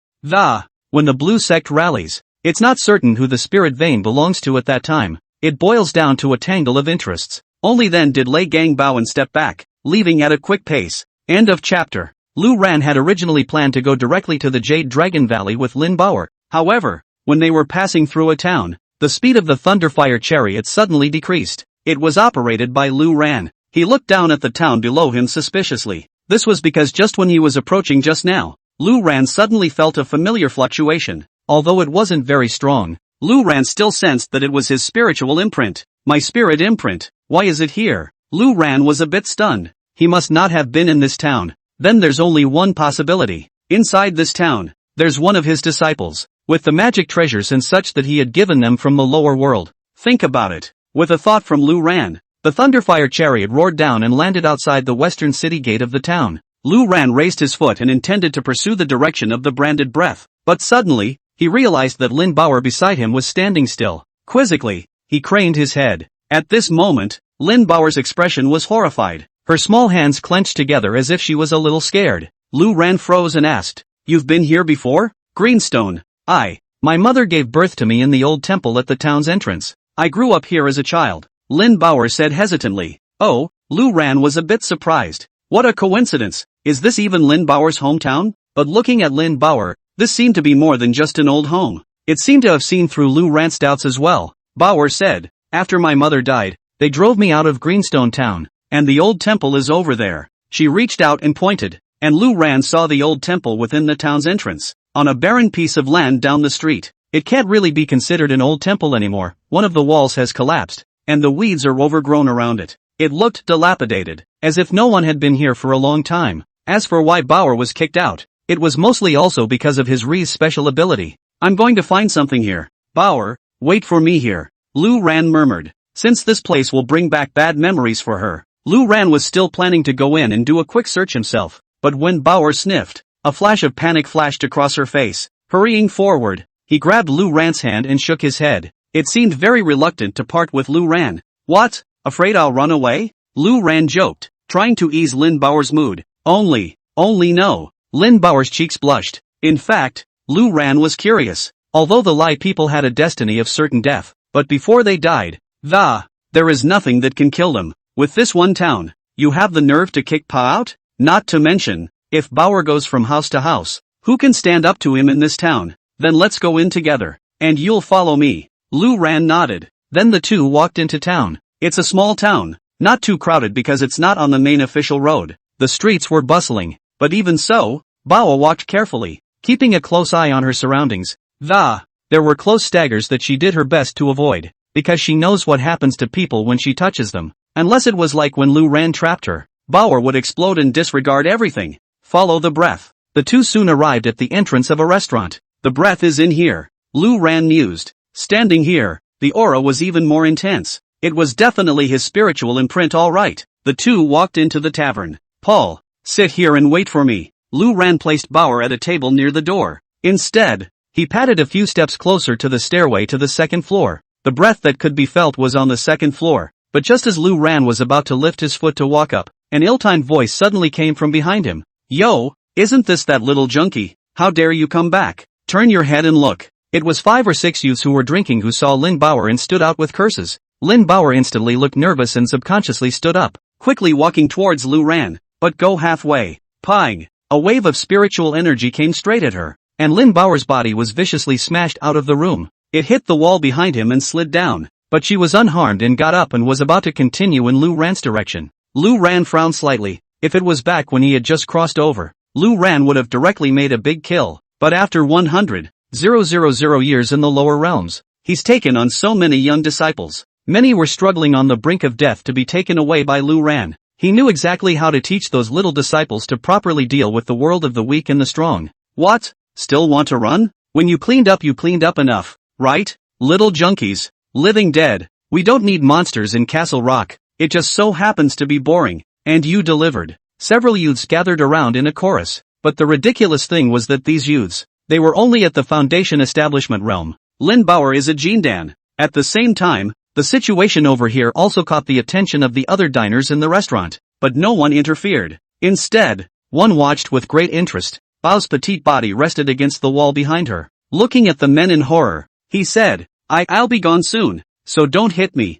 when the Blue Sect rallies, it's not certain who the spirit vein belongs to at that time. It boils down to a tangle of interests. Only then did Lei Gang bow and step back, leaving at a quick pace. End of chapter. Lu Ran had originally planned to go directly to the Jade Dragon Valley with Lin Bauer. However, when they were passing through a town, the speed of the Thunderfire chariot suddenly decreased. It was operated by Lu Ran. He looked down at the town below him suspiciously. This was because just when he was approaching just now, Lu Ran suddenly felt a familiar fluctuation. Although it wasn't very strong, Lu Ran still sensed that it was his spiritual imprint. My spirit imprint, why is it here? Lu Ran was a bit stunned. He must not have been in this town. Then there's only one possibility. Inside this town, there's one of his disciples, with the magic treasures and such that he had given them from the lower world. Think about it. With a thought from Lu Ran, the Thunderfire chariot roared down and landed outside the western city gate of the town. Lu Ran raised his foot and intended to pursue the direction of the branded breath, but suddenly, he realized that Lin Bauer beside him was standing still. Quizzically, he craned his head. At this moment, Lin Bauer's expression was horrified. Her small hands clenched together as if she was a little scared. Lu Ran froze and asked, "You've been here before?" "Greenstone. My mother gave birth to me in the old temple at the town's entrance. I grew up here as a child," Lin Bauer said hesitantly. Oh, Lu Ran was a bit surprised. What a coincidence. Is this even Lin Bauer's hometown? But looking at Lin Bauer, this seemed to be more than just an old home. It seemed to have seen through Lu Ran's doubts as well. Bauer said, "After my mother died, they drove me out of Greenstone town, and the old temple is over there. She reached out and pointed, and Lu Ran saw the old temple within the town's entrance, on a barren piece of land down the street. It can't really be considered an old temple anymore. One of the walls has collapsed, and the weeds are overgrown around it. It looked dilapidated, as if no one had been here for a long time. As for why Bauer was kicked out, it was mostly also because of his Ri's special ability. I'm going to find something here. Bauer, wait for me here, Lu Ran murmured. Since this place will bring back bad memories for her, Lu Ran was still planning to go in and do a quick search himself, but when Bauer sniffed, a flash of panic flashed across her face. Hurrying forward, he grabbed Lu Ran's hand and shook his head. It seemed very reluctant to part with Lu Ran. What? Afraid I'll run away? Lu Ran joked, trying to ease Lin Bauer's mood. Only no. Lin Bauer's cheeks blushed. In fact, Lu Ran was curious. Although the Lai people had a destiny of certain death, but before they died, there is nothing that can kill them. With this one town, you have the nerve to kick Pa out? Not to mention, if Bauer goes from house to house, who can stand up to him in this town? Then let's go in together, and you'll follow me. Lu Ran nodded. Then the two walked into town. It's a small town, not too crowded because it's not on the main official road. The streets were bustling, but even so, Bauer walked carefully, keeping a close eye on her surroundings. There were close staggers that she did her best to avoid, because she knows what happens to people when she touches them. Unless it was like when Lu Ran trapped her, Bauer would explode and disregard everything. Follow the breath. The two soon arrived at the entrance of a restaurant. The breath is in here, Lu Ran mused. Standing here, the aura was even more intense. It was definitely his spiritual imprint, all right. The two walked into the tavern. Paul, sit here and wait for me. Lu Ran placed Bauer at a table near the door. Instead, he padded a few steps closer to the stairway to the second floor. The breath that could be felt was on the second floor, but just as Lu Ran was about to lift his foot to walk up, an ill-timed voice suddenly came from behind him. Yo, isn't this that little junkie? How dare you come back? Turn your head and look. It was 5 or 6 youths who were drinking who saw Lin Bauer and stood out with curses. Lin Bauer instantly looked nervous and subconsciously stood up, quickly walking towards Lu Ran, but go halfway. Pang! A wave of spiritual energy came straight at her, and Lin Bauer's body was viciously smashed out of the room. It hit the wall behind him and slid down, but she was unharmed and got up and was about to continue in Lu Ran's direction. Lu Ran frowned slightly. If it was back when he had just crossed over, Lu Ran would have directly made a big kill, but after 100,000 years in the lower realms, he's taken on so many young disciples. Many were struggling on the brink of death to be taken away by Lu Ran. He knew exactly how to teach those little disciples to properly deal with the world of the weak and the strong. What? Still want to run? When you cleaned up enough, right? Little junkies. Living dead. We don't need monsters in Castle Rock. It just so happens to be boring. And you delivered. Several youths gathered around in a chorus. But the ridiculous thing was that these youths, they were only at the Foundation Establishment realm. Lin Bauer is a Jindan. At the same time, the situation over here also caught the attention of the other diners in the restaurant, but no one interfered. Instead, one watched with great interest. Bao's petite body rested against the wall behind her. Looking at the men in horror, he said, I'll be gone soon, so don't hit me.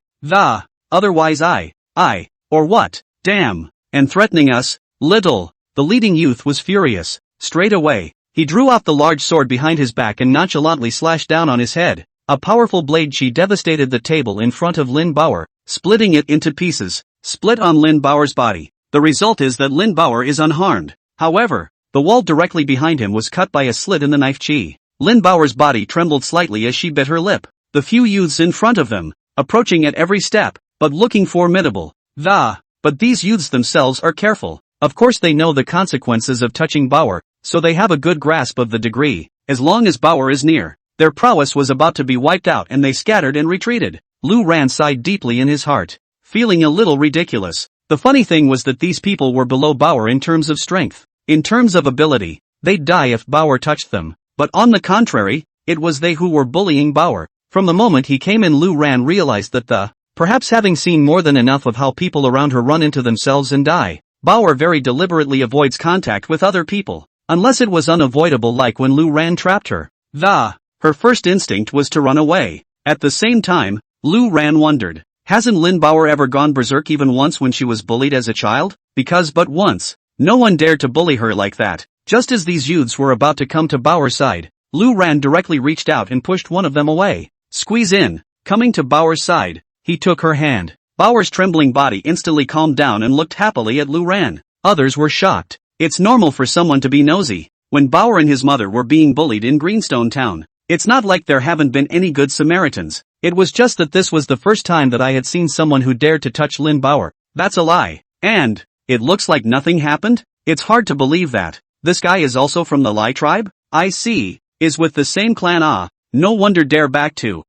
Otherwise or what? Damn. And threatening us? Little. The leading youth was furious. Straight away, he drew out the large sword behind his back and nonchalantly slashed down on his head. A powerful blade she devastated the table in front of Lin Bauer, splitting it into pieces, split on Lin Bauer's body. The result is that Lin Bauer is unharmed. However, the wall directly behind him was cut by a slit in the knife chi. Lin Bauer's body trembled slightly as she bit her lip. The few youths in front of them, approaching at every step, but looking formidable. But these youths themselves are careful. Of course they know the consequences of touching Bauer, so they have a good grasp of the degree. As long as Bauer is near, their prowess was about to be wiped out and they scattered and retreated. Lu Ran sighed deeply in his heart, feeling a little ridiculous. The funny thing was that these people were below Bauer in terms of strength. In terms of ability, they'd die if Bauer touched them. But on the contrary, it was they who were bullying Bauer. From the moment he came in, Lu Ran realized that perhaps having seen more than enough of how people around her run into themselves and die, Bauer very deliberately avoids contact with other people, unless it was unavoidable like when Lu Ran trapped her. Her first instinct was to run away. At the same time, Lu Ran wondered, hasn't Lin Bauer ever gone berserk even once when she was bullied as a child? Because but once, no one dared to bully her like that. Just as these youths were about to come to Bauer's side, Lu Ran directly reached out and pushed one of them away. Squeeze in. Coming to Bauer's side, he took her hand. Bauer's trembling body instantly calmed down and looked happily at Lu Ran. Others were shocked. It's normal for someone to be nosy. When Bauer and his mother were being bullied in Greenstone Town, it's not like there haven't been any good Samaritans. It was just that this was the first time that I had seen someone who dared to touch Lin Bauer. That's a lie. And it looks like nothing happened? It's hard to believe that. This guy is also from the Lai tribe? I see. Is with the same clan. Ah. No wonder dare back to.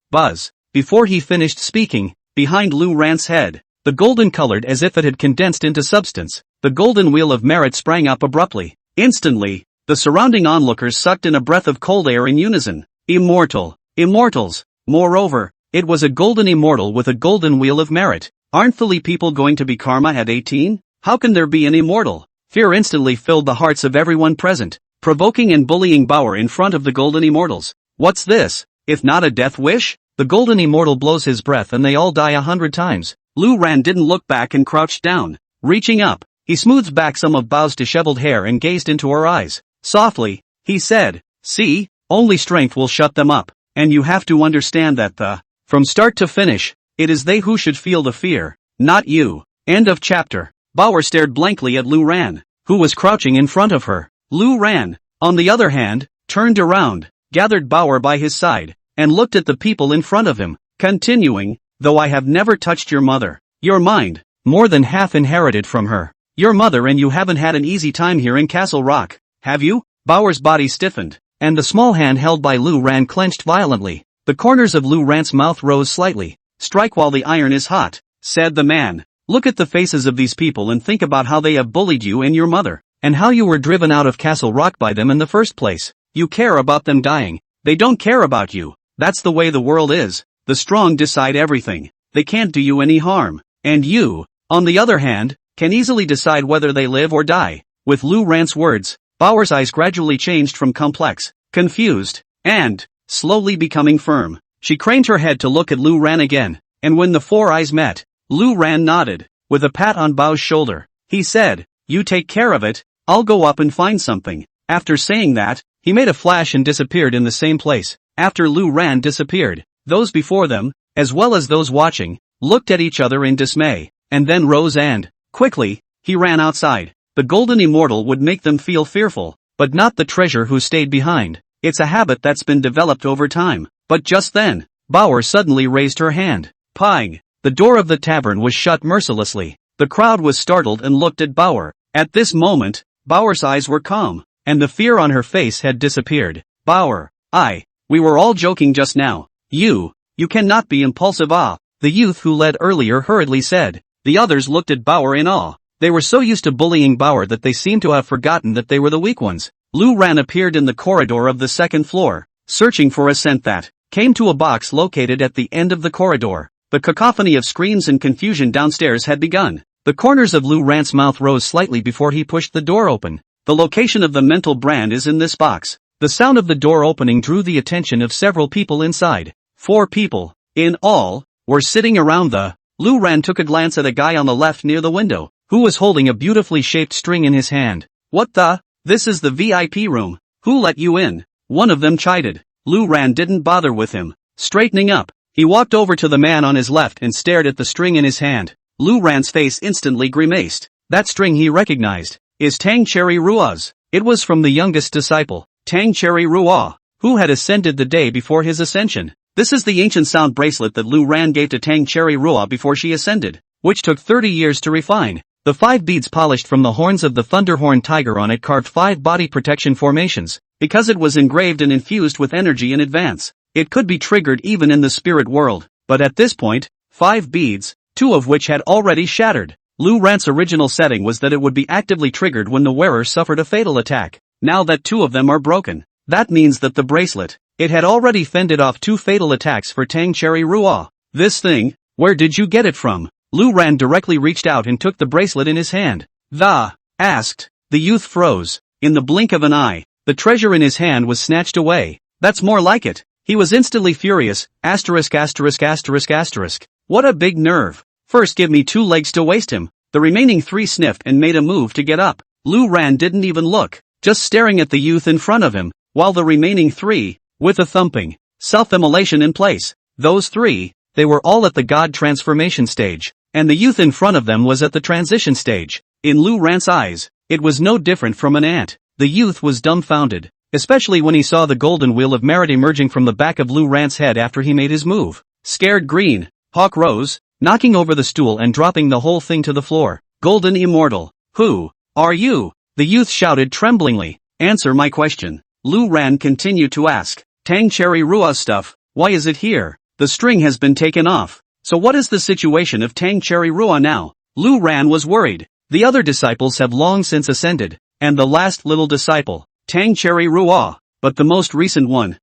Buzz. Before he finished speaking, behind Lu Ran's head, the golden colored as if it had condensed into substance, the golden wheel of merit sprang up abruptly. Instantly, the surrounding onlookers sucked in a breath of cold air in unison. Immortal. Immortals. Moreover, it was a golden immortal with a golden wheel of merit. Aren't the Li people going to be karma at 18? How can there be an immortal? Fear instantly filled the hearts of everyone present, provoking and bullying Bauer in front of the golden immortals. What's this? If not a death wish? The golden immortal blows his breath and they all die 100 times. Lu Ran didn't look back and crouched down. Reaching up, he smoothed back some of Bao's disheveled hair and gazed into her eyes. Softly, he said, "See, only strength will shut them up, and you have to understand that from start to finish, it is they who should feel the fear, not you." End of chapter. Bauer stared blankly at Lu Ran, who was crouching in front of her. Lu Ran, on the other hand, turned around, gathered Bauer by his side, and looked at the people in front of him, continuing, "Though I have never touched your mother, your mind, more than half inherited from her. Your mother and you haven't had an easy time here in Castle Rock, have you?" Bauer's body stiffened, and the small hand held by Lu Ran clenched violently. The corners of Lu Ran's mouth rose slightly. "Strike while the iron is hot," said the man. "Look at the faces of these people and think about how they have bullied you and your mother, and how you were driven out of Castle Rock by them in the first place. You care about them dying. They don't care about you. That's the way the world is. The strong decide everything. They can't do you any harm. And you, on the other hand, can easily decide whether they live or die." With Lu Ran's words, Bauer's eyes gradually changed from complex, confused, and slowly becoming firm. She craned her head to look at Lu Ran again, and when the four eyes met, Lu Ran nodded. With a pat on Bao's shoulder, he said, "You take care of it, I'll go up and find something." After saying that, he made a flash and disappeared in the same place. After Lu Ran disappeared, those before them, as well as those watching, looked at each other in dismay, and then rose and, quickly, he ran outside. The golden immortal would make them feel fearful, but not the treasure who stayed behind. It's a habit that's been developed over time. But just then, Bauer suddenly raised her hand. Pang! The door of the tavern was shut mercilessly. The crowd was startled and looked at Bauer. At this moment, Bauer's eyes were calm, and the fear on her face had disappeared. "Bauer, we were all joking just now. You cannot be impulsive." The youth who led earlier hurriedly said. The others looked at Bauer in awe. They were so used to bullying Bauer that they seemed to have forgotten that they were the weak ones. Lu Ran appeared in the corridor of the second floor, searching for a scent that came to a box located at the end of the corridor. The cacophony of screams and confusion downstairs had begun. The corners of Lu Ran's mouth rose slightly before he pushed the door open. "The location of the mental brand is in this box." The sound of the door opening drew the attention of several people inside. 4 people, in all, were sitting around the. Lu Ran took a glance at a guy on the left near the window, who was holding a beautifully shaped string in his hand. "What the? This is the VIP room. Who let you in?" one of them chided. Lu Ran didn't bother with him. Straightening up, he walked over to the man on his left and stared at the string in his hand. Lu Ran's face instantly grimaced. That string he recognized. Is Tang Cherry Rua's. It was from the youngest disciple, Tang Cherry Rua, who had ascended the day before his ascension. This is the ancient sound bracelet that Lu Ran gave to Tang Cherry Rua before she ascended, which took 30 years to refine. The 5 beads polished from the horns of the thunderhorn tiger on it carved 5 body protection formations. Because it was engraved and infused with energy in advance, it could be triggered even in the spirit world. But at this point, 5 beads, 2 of which had already shattered. Lu Ran's original setting was that it would be actively triggered when the wearer suffered a fatal attack. Now that 2 of them are broken, that means that the bracelet, it had already fended off 2 fatal attacks for Tang Cherry Rua. "This thing, where did you get it from?" Lu Ran directly reached out and took the bracelet in his hand. Asked. The youth froze. In the blink of an eye, the treasure in his hand was snatched away. "That's more like it." He was instantly furious. Asterisk. What a big nerve. "First give me 2 legs to waste him." The remaining 3 sniffed and made a move to get up. Lu Ran didn't even look, just staring at the youth in front of him, while the remaining 3, with a thumping, self-immolation in place. Those 3, They were all at the god transformation stage, and the youth in front of them was at the transition stage. In Lu Ran's eyes, it was no different from an ant. The youth was dumbfounded, especially when he saw the golden wheel of merit emerging from the back of Lu Ran's head after he made his move. Scared green, Hawk rose, knocking over the stool and dropping the whole thing to the floor. Golden Immortal, who are you? The youth shouted tremblingly. Answer my question. Lu Ran continued to ask. Tang Cherry Rua's stuff, why is it here? The string has been taken off. So what is the situation of Tang Cherry Rua now? Lu Ran was worried. The other disciples have long since ascended, and the last little disciple, Tang Cherry Rua, but the most recent one,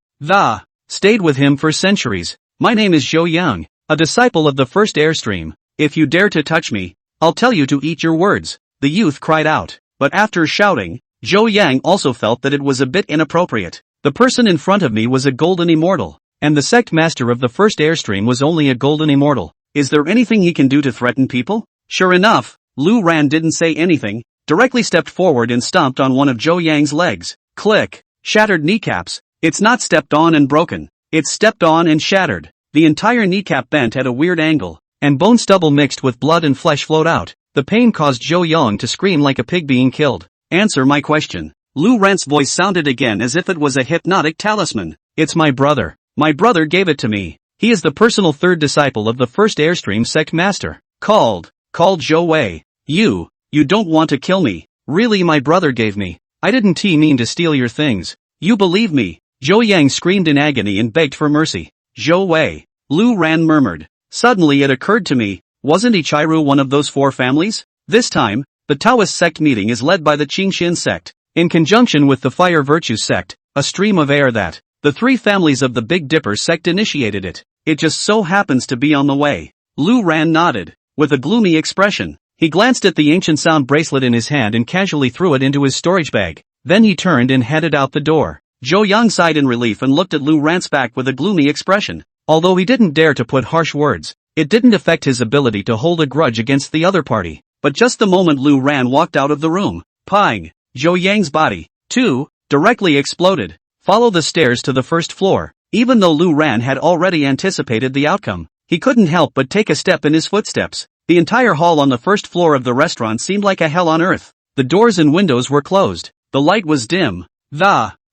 stayed with him for centuries. My name is Zhou Yang, a disciple of the first airstream. If you dare to touch me, I'll tell you to eat your words. The youth cried out, but after shouting, Zhou Yang also felt that it was a bit inappropriate. The person in front of me was a golden immortal, and the sect master of the first airstream was only a golden immortal. Is there anything he can do to threaten people? Sure enough, Lu Ran didn't say anything, directly stepped forward and stomped on one of Zhou Yang's legs. Click. Shattered kneecaps. It's not stepped on and broken. It's stepped on and shattered. The entire kneecap bent at a weird angle, and bone stubble mixed with blood and flesh flowed out. The pain caused Zhou Yang to scream like a pig being killed. Answer my question. Lu Ran's voice sounded again as if it was a hypnotic talisman. It's my brother. My brother gave it to me. He is the personal third disciple of the first airstream sect master. Called Zhou Wei. You don't want to kill me. Really, my brother gave me. I didn't mean to steal your things. You believe me. Zhou Yang screamed in agony and begged for mercy. Zhou Wei. Lu Ran murmured. Suddenly it occurred to me, wasn't Ichiru one of those four families? This time, the Taoist sect meeting is led by the Qingxian sect, in conjunction with the Fire Virtue sect, a stream of air that, the three families of the Big Dipper sect initiated it. It just so happens to be on the way. Lu Ran nodded, with a gloomy expression. He glanced at the ancient sound bracelet in his hand and casually threw it into his storage bag. Then he turned and headed out the door. Zhou Yang sighed in relief and looked at Lu Ran's back with a gloomy expression. Although he didn't dare to put harsh words, it didn't affect his ability to hold a grudge against the other party. But just the moment Lu Ran walked out of the room, pang, Zhou Yang's body, too, directly exploded. Follow the stairs to the first floor. Even though Lu Ran had already anticipated the outcome, he couldn't help but take a step in his footsteps. The entire hall on the first floor of the restaurant seemed like a hell on earth. The doors and windows were closed. The light was dim.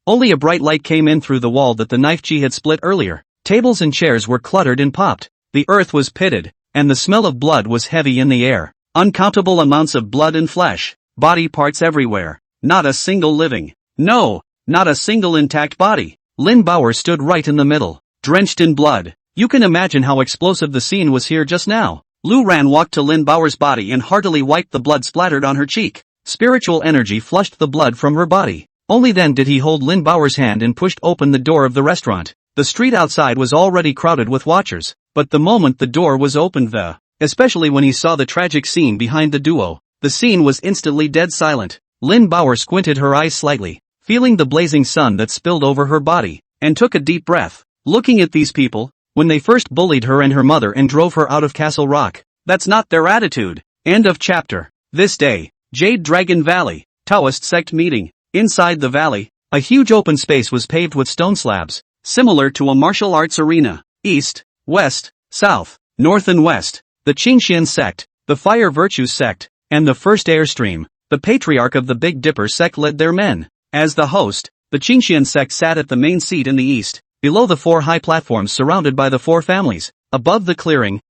Only a bright light came in through the wall that the knife Chi had split earlier. Tables and chairs were cluttered and popped. The earth was pitted, and the smell of blood was heavy in the air. Uncountable amounts of blood and flesh. Body parts everywhere. Not a single living. No, not a single intact body. Lin Bauer stood right in the middle, drenched in blood. You can imagine how explosive the scene was here just now. Lu Ran walked to Lin Bauer's body and heartily wiped the blood splattered on her cheek. Spiritual energy flushed the blood from her body. Only then did he hold Lin Bauer's hand and pushed open the door of the restaurant. The street outside was already crowded with watchers, but the moment the door was opened especially when he saw the tragic scene behind the duo, the scene was instantly dead silent. Lin Bauer squinted her eyes slightly, feeling the blazing sun that spilled over her body, and took a deep breath. Looking at these people, when they first bullied her and her mother and drove her out of Castle Rock, that's not their attitude. End of chapter. This day, Jade Dragon Valley, Taoist sect meeting. Inside the valley, a huge open space was paved with stone slabs, similar to a martial arts arena. East, west, south, north and west, the Qingxian sect, the Fire Virtue sect, and the First Airstream, the patriarch of the Big Dipper sect led their men. As the host, the Qingxian sect sat at the main seat in the east, below the four high platforms surrounded by the four families. Above the clearing,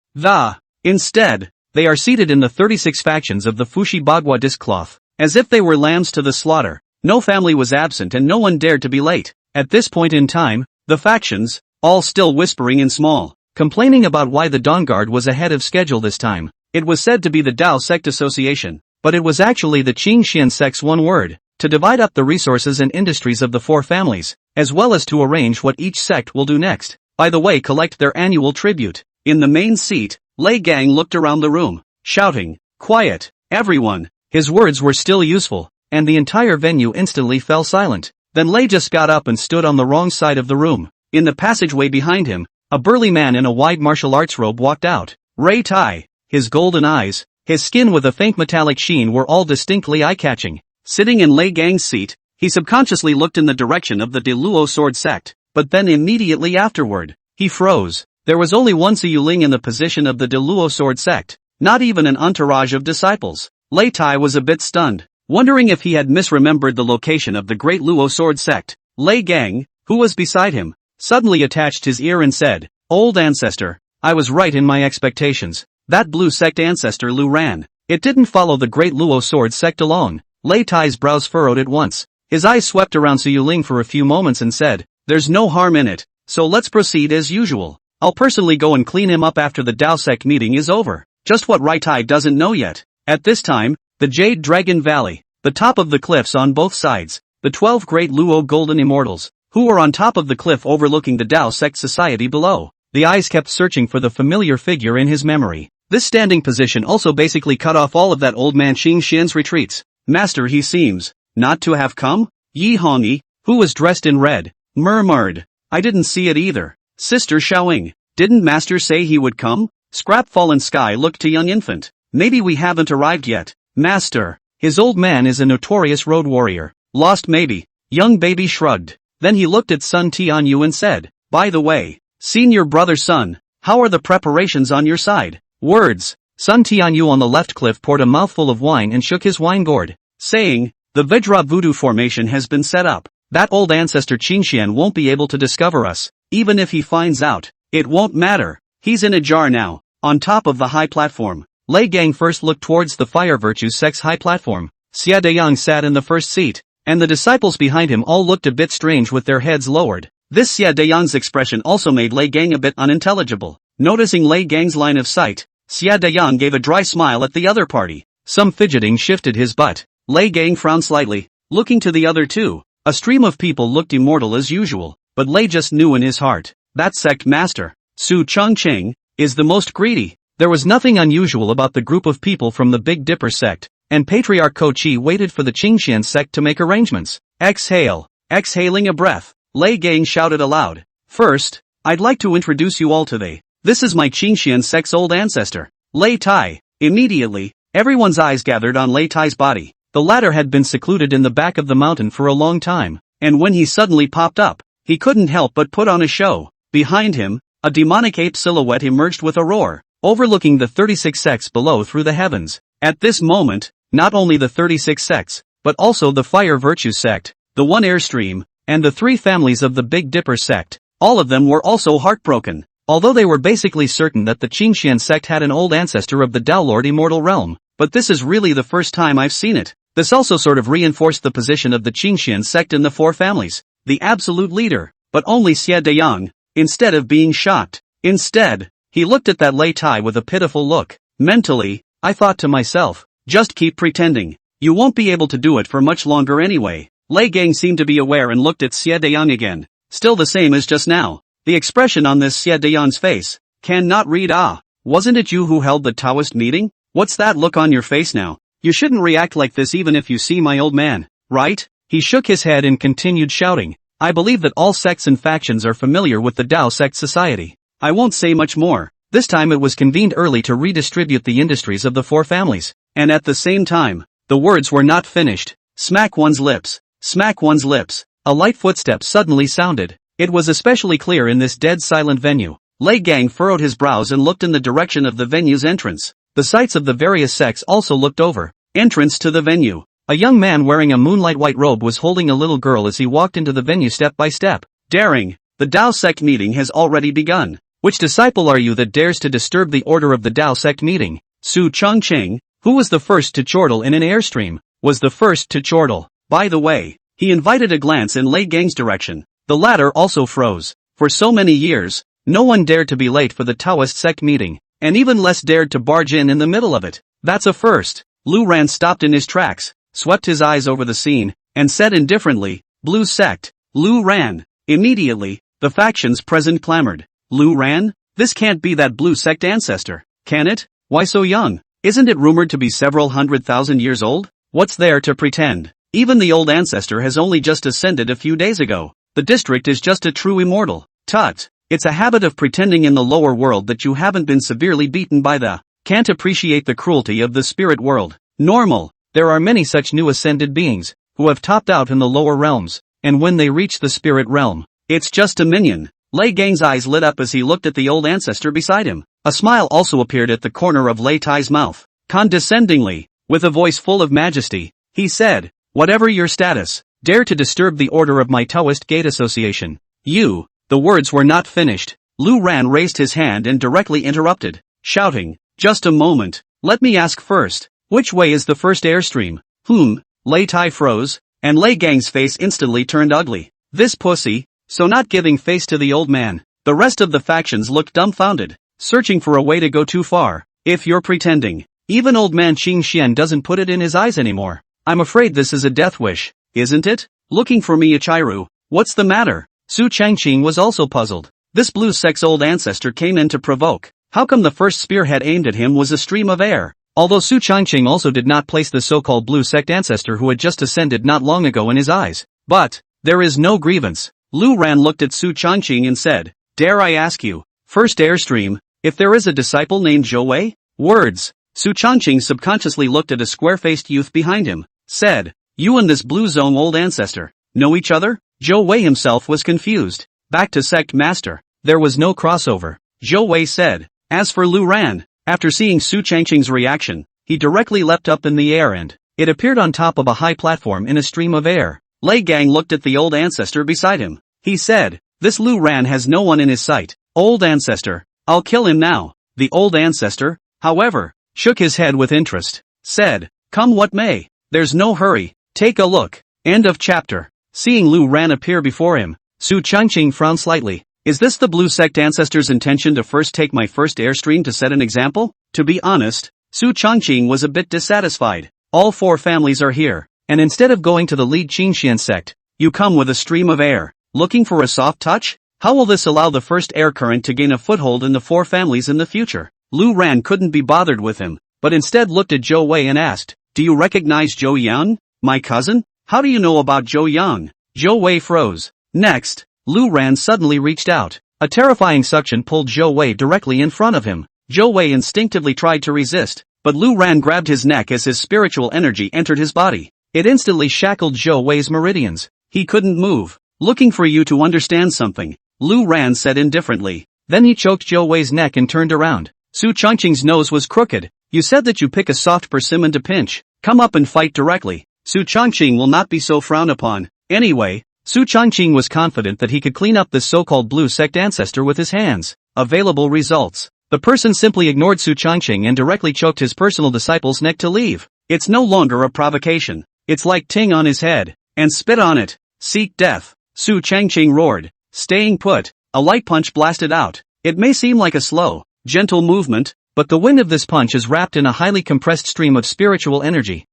instead, they are seated in the 36 factions of the Fushi Bagua disc cloth, as if they were lambs to the slaughter. No family was absent and no one dared to be late. At this point in time, the factions, all still whispering in small, complaining about why the Dawn Guard was ahead of schedule this time. It was said to be the Dao Sect Association, but it was actually the Qingxian sect's one word, to divide up the resources and industries of the four families, as well as to arrange what each sect will do next. By the way, collect their annual tribute. In the main seat, Lei Gang looked around the room, shouting, "Quiet, everyone." His words were still useful, and the entire venue instantly fell silent. Then Lei just got up and stood on the wrong side of the room. In the passageway behind him, a burly man in a wide martial arts robe walked out. Ray Tai, his golden eyes, his skin with a faint metallic sheen were all distinctly eye-catching. Sitting in Lei Gang's seat, he subconsciously looked in the direction of the De Luo sword sect, but then immediately afterward, he froze. There was only one Siyuling in the position of the Deluo sword sect, not even an entourage of disciples. Lei Tai was a bit stunned, wondering if he had misremembered the location of the great Luo sword sect. Lei Gang, who was beside him, suddenly attached his ear and said, "Old ancestor, I was right in my expectations. That blue sect ancestor Lu Ran. It didn't follow the great Luo sword sect alone." Lei Tai's brows furrowed at once. His eyes swept around Siyuling for a few moments and said, "There's no harm in it, so let's proceed as usual. I'll personally go and clean him up after the Dao sect meeting is over." Just what Rai Tai doesn't know yet. At this time, the Jade Dragon Valley, the top of the cliffs on both sides, the 12 great Luo golden immortals, who were on top of the cliff overlooking the Dao sect society below. The eyes kept searching for the familiar figure in his memory. This standing position also basically cut off all of that old man Qing Xian's retreats. "Master, he seems not to have come?" Yi Hongyi, who was dressed in red, murmured. "I didn't see it either. Sister Xiaoying, didn't Master say he would come?" Scrap Fallen Sky looked to young infant. "Maybe we haven't arrived yet, Master. His old man is a notorious road warrior. Lost maybe." Young baby shrugged. Then he looked at Sun Tianyu and said, "By the way, senior brother Sun, how are the preparations on your side?" Words. Sun Tianyu on the left cliff poured a mouthful of wine and shook his wine gourd, saying, "The Vajra Voodoo formation has been set up. That old ancestor Qingxian won't be able to discover us. Even if he finds out, it won't matter. He's in a jar now, on top of the high platform." Lei Gang first looked towards the Fire Virtue sect's high platform. Xia Dayang sat in the first seat, and the disciples behind him all looked a bit strange with their heads lowered. This Xia Dayang's expression also made Lei Gang a bit unintelligible. Noticing Lei Gang's line of sight, Xia Dayang gave a dry smile at the other party. Some fidgeting shifted his butt. Lei Gang frowned slightly, looking to the other two. A stream of people looked immortal as usual, but Lei just knew in his heart, that sect master, Su Chongqing, is the most greedy. There was nothing unusual about the group of people from the Big Dipper sect, and Patriarch Ko Chi waited for the Qingxian sect to make arrangements. Exhale. Exhaling a breath, Lei Gang shouted aloud. "First, I'd like to introduce you all to they. This is my Qingxian sect's old ancestor, Lei Tai." Immediately, everyone's eyes gathered on Lei Tai's body. The latter had been secluded in the back of the mountain for a long time, and when he suddenly popped up, he couldn't help but put on a show. Behind him, a demonic ape silhouette emerged with a roar, overlooking the 36 sects below through the heavens. At this moment, not only the 36 sects, but also the Fire Virtue sect, the One Airstream, and the 3 families of the Big Dipper sect, all of them were also heartbroken. Although they were basically certain that the Qingxian sect had an old ancestor of the Dao Lord Immortal Realm, but this is really the first time I've seen it. This also sort of reinforced the position of the Qingxian sect in the 4 families, the absolute leader, but only Xia Dayang, instead of being shocked. Instead, he looked at that Lei Tai with a pitiful look. Mentally, I thought to myself, just keep pretending. You won't be able to do it for much longer anyway. Lei Gang seemed to be aware and looked at Xia Dayang again. Still the same as just now. The expression on this Xia Dayang's face, cannot read. "Ah, wasn't it you who held the Taoist meeting? What's that look on your face now? You shouldn't react like this even if you see my old man, right?" He shook his head and continued shouting. "I believe that all sects and factions are familiar with the Dao sect society. I won't say much more." This time it was convened early to redistribute the industries of the 4 families, and at the same time, the words were not finished. Smack one's lips. Smack one's lips. A light footstep suddenly sounded. It was especially clear in this dead silent venue. Lei Gang furrowed his brows and looked in the direction of the venue's entrance. The sites of the various sects also looked over. Entrance to the venue. A young man wearing a moonlight white robe was holding a little girl as he walked into the venue step by step. "Daring, the Dao sect meeting has already begun. Which disciple are you that dares to disturb the order of the Dao sect meeting?" Su Chongqing, who was the first to chortle in an airstream, was the first to chortle. By the way, he invited a glance in Lei Gang's direction. The latter also froze. For so many years, no one dared to be late for the Taoist sect meeting, and even less dared to barge in the middle of it. That's a first. Lu Ran stopped in his tracks, swept his eyes over the scene, and said indifferently, "Blue sect, Lu Ran." Immediately, the factions present clamored. "Lu Ran? This can't be that blue sect ancestor, can it? Why so young? Isn't it rumored to be several 100,000 years old? What's there to pretend? Even the old ancestor has only just ascended a few days ago. The district is just a true immortal. Tut. It's a habit of pretending in the lower world that you haven't been severely beaten by the can't appreciate the cruelty of the spirit world. Normal. There are many such new ascended beings who have topped out in the lower realms, and when they reach the spirit realm, it's just a minion. Lei Gang's eyes lit up as he looked at the old ancestor beside him. A smile also appeared at the corner of Lei Tai's mouth. Condescendingly, with a voice full of majesty, he said, "Whatever your status, dare to disturb the order of my Taoist Gate Association. You." The words were not finished. Lu Ran raised his hand and directly interrupted, shouting, "Just a moment, let me ask first, which way is the first airstream?" Lei Tai froze, and Lei Gang's face instantly turned ugly. This pussy, so not giving face to the old man. The rest of the factions looked dumbfounded, searching for a way to go too far. If you're pretending, even old man Qing Xian doesn't put it in his eyes anymore. I'm afraid this is a death wish, isn't it? Looking for me, Ichiru. What's the matter? Su Changqing was also puzzled. This blue sex old ancestor came in to provoke. How come the first spearhead aimed at him was a stream of air? Although Su Changqing also did not place the so-called blue sect ancestor who had just ascended not long ago in his eyes. But, there is no grievance. Lu Ran looked at Su Changqing and said, "Dare I ask you, first airstream, if there is a disciple named Zhou Wei?" Words. Su Changqing subconsciously looked at a square-faced youth behind him, said, "You and this blue zone old ancestor know each other?" Zhou Wei himself was confused. Back to sect master. There was no crossover. Zhou Wei said. As for Lu Ran, after seeing Su Changqing's reaction, he directly leapt up in the air and it appeared on top of a high platform in a stream of air. Lei Gang looked at the old ancestor beside him. He said, "This Lu Ran has no one in his sight. Old ancestor, I'll kill him now." The old ancestor, however, shook his head with interest, said, "Come what may, there's no hurry, take a look." End of chapter. Seeing Lu Ran appear before him, Su Changqing frowned slightly. Is this the blue sect ancestor's intention to first take my first airstream to set an example? To be honest, Su Changqing was a bit dissatisfied. All four families are here, and instead of going to the lead Qingxian sect, you come with a stream of air, looking for a soft touch? How will this allow the first air current to gain a foothold in the four families in the future? Lu Ran couldn't be bothered with him, but instead looked at Zhou Wei and asked, "Do you recognize Zhou Yang, my cousin? How do you know about Zhou Yang?" Zhou Wei froze. Next, Lu Ran suddenly reached out. A terrifying suction pulled Zhou Wei directly in front of him. Zhou Wei instinctively tried to resist, but Lu Ran grabbed his neck as his spiritual energy entered his body. It instantly shackled Zhou Wei's meridians. He couldn't move. "Looking for you to understand something," Lu Ran said indifferently. Then he choked Zhou Wei's neck and turned around. Su Changqing's nose was crooked. "You said that you pick a soft persimmon to pinch. Come up and fight directly. Su Changqing will not be so frowned upon." Anyway, Su Changqing was confident that he could clean up this so-called blue sect ancestor with his hands. Available results. The person simply ignored Su Changqing and directly choked his personal disciple's neck to leave. It's no longer a provocation. It's like ting on his head, and spit on it. Seek death. Su Changqing roared. Staying put, a light punch blasted out. It may seem like a slow, gentle movement, but the wind of this punch is wrapped in a highly compressed stream of spiritual energy.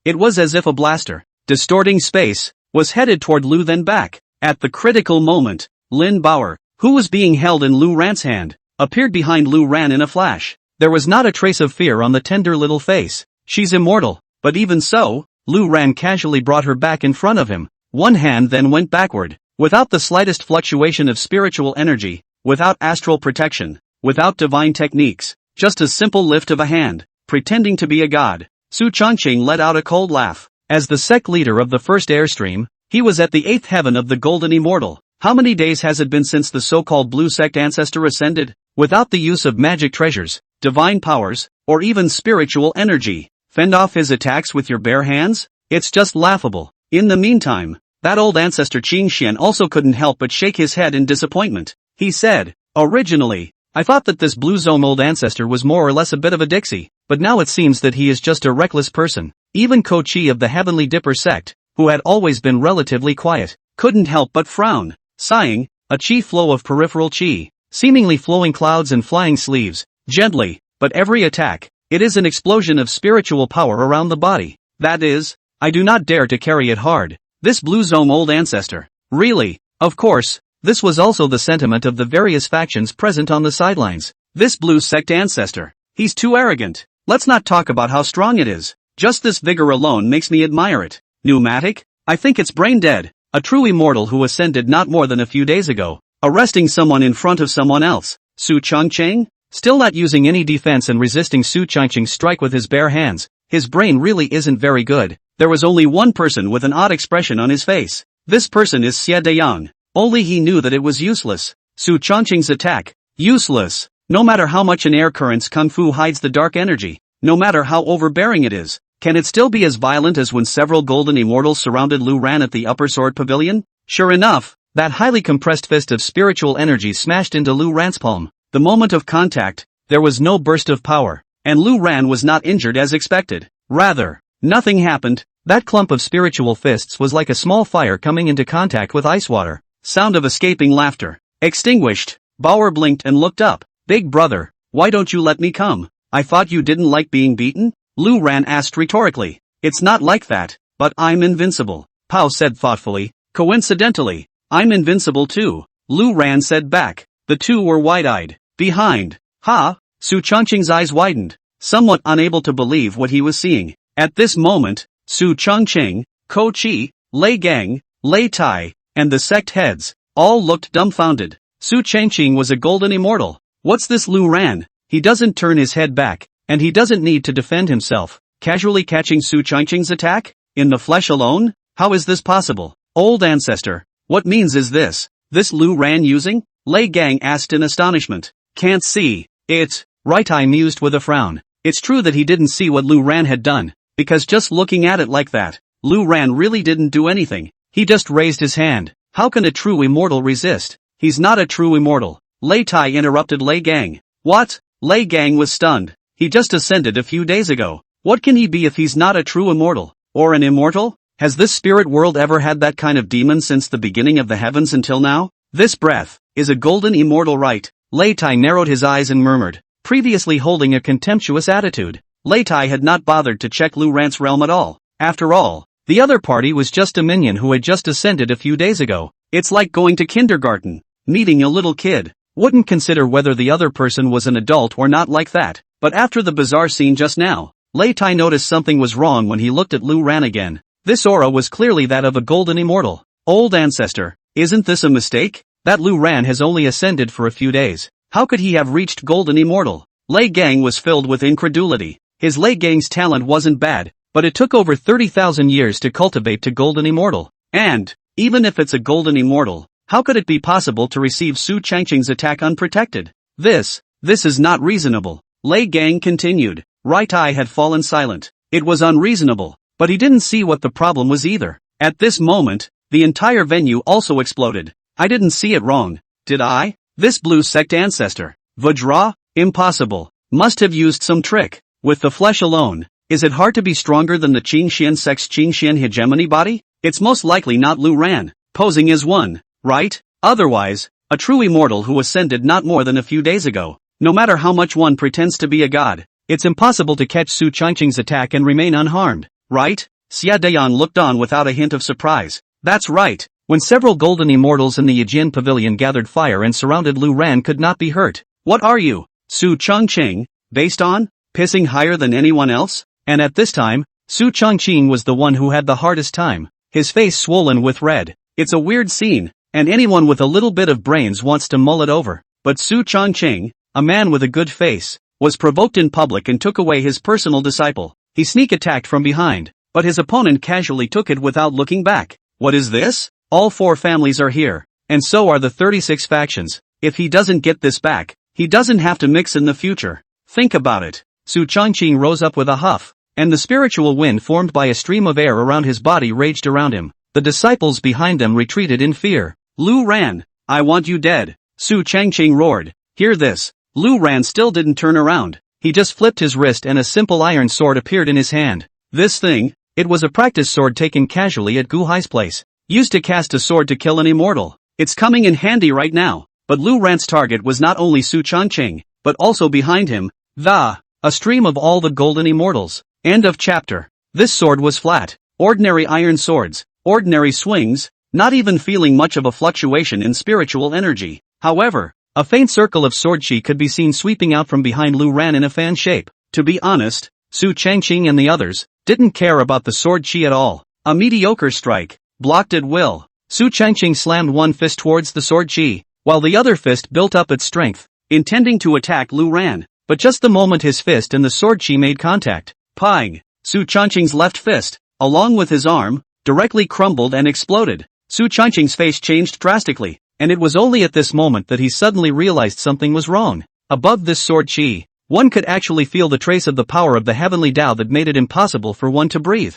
It was as if a blaster, distorting space, was headed toward Lu then back. At the critical moment, Lin Bauer, who was being held in Lu Ran's hand, appeared behind Lu Ran in a flash. There was not a trace of fear on the tender little face. She's immortal, but even so, Lu Ran casually brought her back in front of him. One hand then went backward, without the slightest fluctuation of spiritual energy, without astral protection, without divine techniques, just a simple lift of a hand, pretending to be a god. Su Changqing let out a cold laugh. As the sect leader of the first airstream, he was at the 8th heaven of the Golden Immortal. How many days has it been since the so-called blue sect ancestor ascended? Without the use of magic treasures, divine powers, or even spiritual energy, fend off his attacks with your bare hands? It's just laughable. In the meantime, that old ancestor Qing Xian also couldn't help but shake his head in disappointment. He said, "Originally, I thought that this blue zone old ancestor was more or less a bit of a Dixie, but now it seems that he is just a reckless person." Even Ko Chi of the Heavenly Dipper sect, who had always been relatively quiet, couldn't help but frown. Sighing, a chi flow of peripheral chi, seemingly flowing clouds and flying sleeves, gently, but every attack, it is an explosion of spiritual power around the body. That is, I do not dare to carry it hard. This blue zone old ancestor. Really? Of course, this was also the sentiment of the various factions present on the sidelines. This blue sect ancestor. He's too arrogant. Let's not talk about how strong it is. Just this vigor alone makes me admire it. Pneumatic? I think it's brain dead. A true immortal who ascended not more than a few days ago, arresting someone in front of someone else. Su Changqing? Still not using any defense and resisting Su Changqing's strike with his bare hands. His brain really isn't very good. There was only one person with an odd expression on his face. This person is Xie Deyang. Only he knew that it was useless. Su Changqing's attack. Useless. No matter how much an air current's kung fu hides the dark energy, no matter how overbearing it is, can it still be as violent as when several golden immortals surrounded Lu Ran at the upper sword pavilion? Sure enough, that highly compressed fist of spiritual energy smashed into Lu Ran's palm. The moment of contact, there was no burst of power, and Lu Ran was not injured as expected. Rather, nothing happened. That clump of spiritual fists was like a small fire coming into contact with ice water. Sound of escaping laughter. Extinguished. Bauer blinked and looked up. Big brother, why don't you let me come? I thought you didn't like being beaten? Lu Ran asked rhetorically. It's not like that, but I'm invincible, Pao said thoughtfully. Coincidentally, I'm invincible too, Lu Ran said back. The two were wide-eyed. Behind. Ha! Su Changqing's eyes widened, somewhat unable to believe what he was seeing. At this moment, Su Changqing, Ko Chi, Lei Gang, Lei Tai, and the sect heads, all looked dumbfounded. Su Changqing was a golden immortal. What's this Lu Ran? He doesn't turn his head back, and he doesn't need to defend himself. Casually catching Su Changqing's attack? In the flesh alone? How is this possible? Old ancestor, what means is this? This Lu Ran using? Lei Gang asked in astonishment. Can't see it. Right, I mused with a frown. It's true that he didn't see what Lu Ran had done, because just looking at it like that, Lu Ran really didn't do anything. He just raised his hand. How can a true immortal resist? He's not a true immortal. Lei Tai interrupted Lei Gang. What? Lei Gang was stunned. He just ascended a few days ago. What can he be if he's not a true immortal? Or an immortal? Has this spirit world ever had that kind of demon since the beginning of the heavens until now? This breath is a golden immortal right? Lei Tai narrowed his eyes and murmured, previously holding a contemptuous attitude. Lei Tai had not bothered to check Lu Ran's realm at all. After all, the other party was just a minion who had just ascended a few days ago. It's like going to kindergarten, meeting a little kid. Wouldn't consider whether the other person was an adult or not like that. But after the bizarre scene just now, Lei Tai noticed something was wrong when he looked at Lu Ran again. This aura was clearly that of a golden immortal. Old ancestor, isn't this a mistake? That Lu Ran has only ascended for a few days. How could he have reached golden immortal? Lei Gang was filled with incredulity. His Lei Gang's talent wasn't bad, but it took over 30,000 years to cultivate to golden immortal. And, even if it's a golden immortal, how could it be possible to receive Su Changqing's attack unprotected? This is not reasonable. Lei Gang continued. Right eye had fallen silent. It was unreasonable, but he didn't see what the problem was either. At this moment, the entire venue also exploded. I didn't see it wrong, did I? This blue sect ancestor, Vajra? Impossible. Must have used some trick. With the flesh alone, is it hard to be stronger than the Qingxian sect's Qingxian hegemony body? It's most likely not Lu Ran, posing as one, right? Otherwise, a true immortal who ascended not more than a few days ago. No matter how much one pretends to be a god, it's impossible to catch Su Changqing's attack and remain unharmed, right? Xia Dayan looked on without a hint of surprise. That's right. When several golden immortals in the Yijin pavilion gathered fire and surrounded Lu Ran could not be hurt. What are you, Su Changqing, based on? Pissing higher than anyone else? And at this time, Su Changqing was the one who had the hardest time, his face swollen with red. It's a weird scene, and anyone with a little bit of brains wants to mull it over. But Su Changqing, a man with a good face, was provoked in public and took away his personal disciple. He sneak attacked from behind, but his opponent casually took it without looking back. What is this? All four families are here, and so are the 36 factions. If he doesn't get this back, he doesn't have to mix in the future. Think about it. Su Changqing rose up with a huff, and the spiritual wind formed by a stream of air around his body raged around him. The disciples behind them retreated in fear. Lu Ran, I want you dead. Su Changqing roared. Hear this. Lu Ran still didn't turn around. He just flipped his wrist and a simple iron sword appeared in his hand. This thing, it was a practice sword taken casually at Gu Hai's place. Used to cast a sword to kill an immortal. It's coming in handy right now. But Lu Ran's target was not only Su Changqing, but also behind him, a stream of all the golden immortals. End of chapter. This sword was flat. Ordinary iron swords, ordinary swings, not even feeling much of a fluctuation in spiritual energy. However, a faint circle of sword chi could be seen sweeping out from behind Lu Ran in a fan shape. To be honest, Su Changqing and the others didn't care about the sword chi at all. A mediocre strike, blocked at will. Su Changqing slammed one fist towards the sword chi, while the other fist built up its strength, intending to attack Lu Ran. But just the moment his fist and the sword chi made contact, pang! Su Changqing's left fist, along with his arm, directly crumbled and exploded. Su Changqing's face changed drastically, and it was only at this moment that he suddenly realized something was wrong. Above this sword chi, one could actually feel the trace of the power of the heavenly Tao that made it impossible for one to breathe.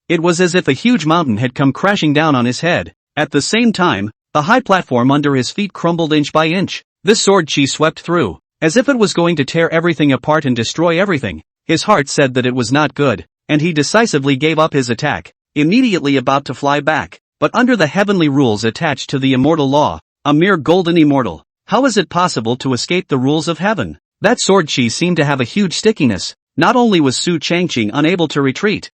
It was as if a huge mountain had come crashing down on his head. At the same time, the high platform under his feet crumbled inch by inch. This sword chi swept through, as if it was going to tear everything apart and destroy everything. His heart said that it was not good, and he decisively gave up his attack, immediately about to fly back. But under the heavenly rules attached to the immortal law, a mere golden immortal, how is it possible to escape the rules of heaven? That sword chi seemed to have a huge stickiness. Not only was Su Changqing unable to retreat,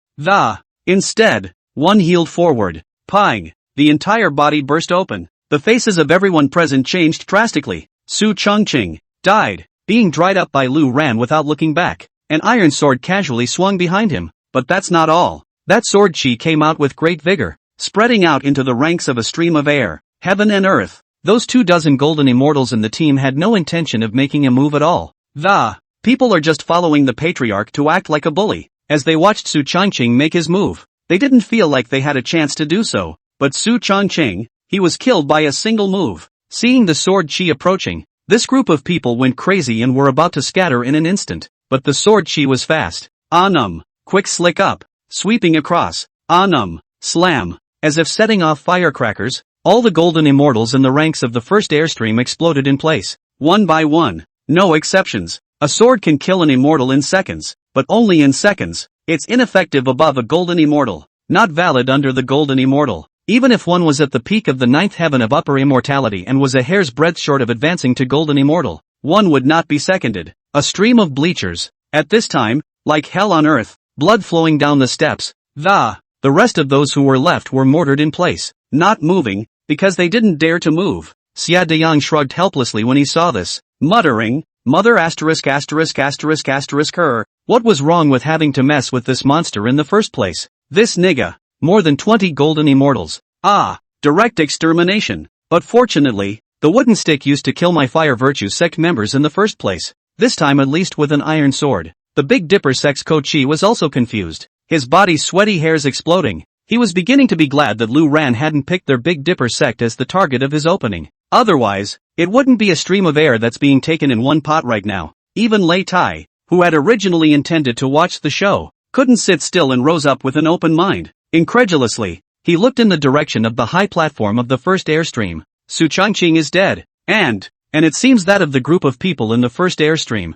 instead, one heeled forward. Pang! The entire body burst open. The faces of everyone present changed drastically. Su Changqing died, being dried up by Lu Ran without looking back. An iron sword casually swung behind him. But that's not all. That sword chi came out with great vigor, spreading out into the ranks of a stream of air, heaven and earth. Those 24 golden immortals in the team had no intention of making a move at all. The people are just following the patriarch to act like a bully. As they watched Su Changqing make his move, they didn't feel like they had a chance to do so. But Su Changqing, he was killed by a single move. Seeing the sword chi approaching, this group of people went crazy and were about to scatter in an instant. But the sword chi was fast. Quick slick up, sweeping across. Slam. As if setting off firecrackers, all the golden immortals in the ranks of the first airstream exploded in place, one by one. No exceptions. A sword can kill an immortal in seconds, but only in seconds. It's ineffective above a golden immortal, not valid under the golden immortal. Even if one was at the peak of the 9th heaven of upper immortality and was a hair's breadth short of advancing to golden immortal, one would not be seconded. A stream of bleachers. At this time, like hell on earth, blood flowing down the steps. The rest of those who were left were mortared in place, not moving, because they didn't dare to move. Xia Deyang shrugged helplessly when he saw this, muttering, Mother *********. What was wrong with having to mess with this monster in the first place? This nigga. More than 20 golden immortals. Direct extermination. But fortunately, the wooden stick used to kill my Fire Virtue sect members in the first place. This time at least with an iron sword. The Big Dipper sect's Ko Chi was also confused. His body's sweaty hairs exploding. He was beginning to be glad that Lu Ran hadn't picked their Big Dipper sect as the target of his opening. Otherwise, it wouldn't be a stream of air that's being taken in one pot right now. Even Lei Tai, who had originally intended to watch the show, couldn't sit still and rose up with an open mind. Incredulously, he looked in the direction of the high platform of the first airstream. Su Changqing is dead. And it seems that of the group of people in the first airstream.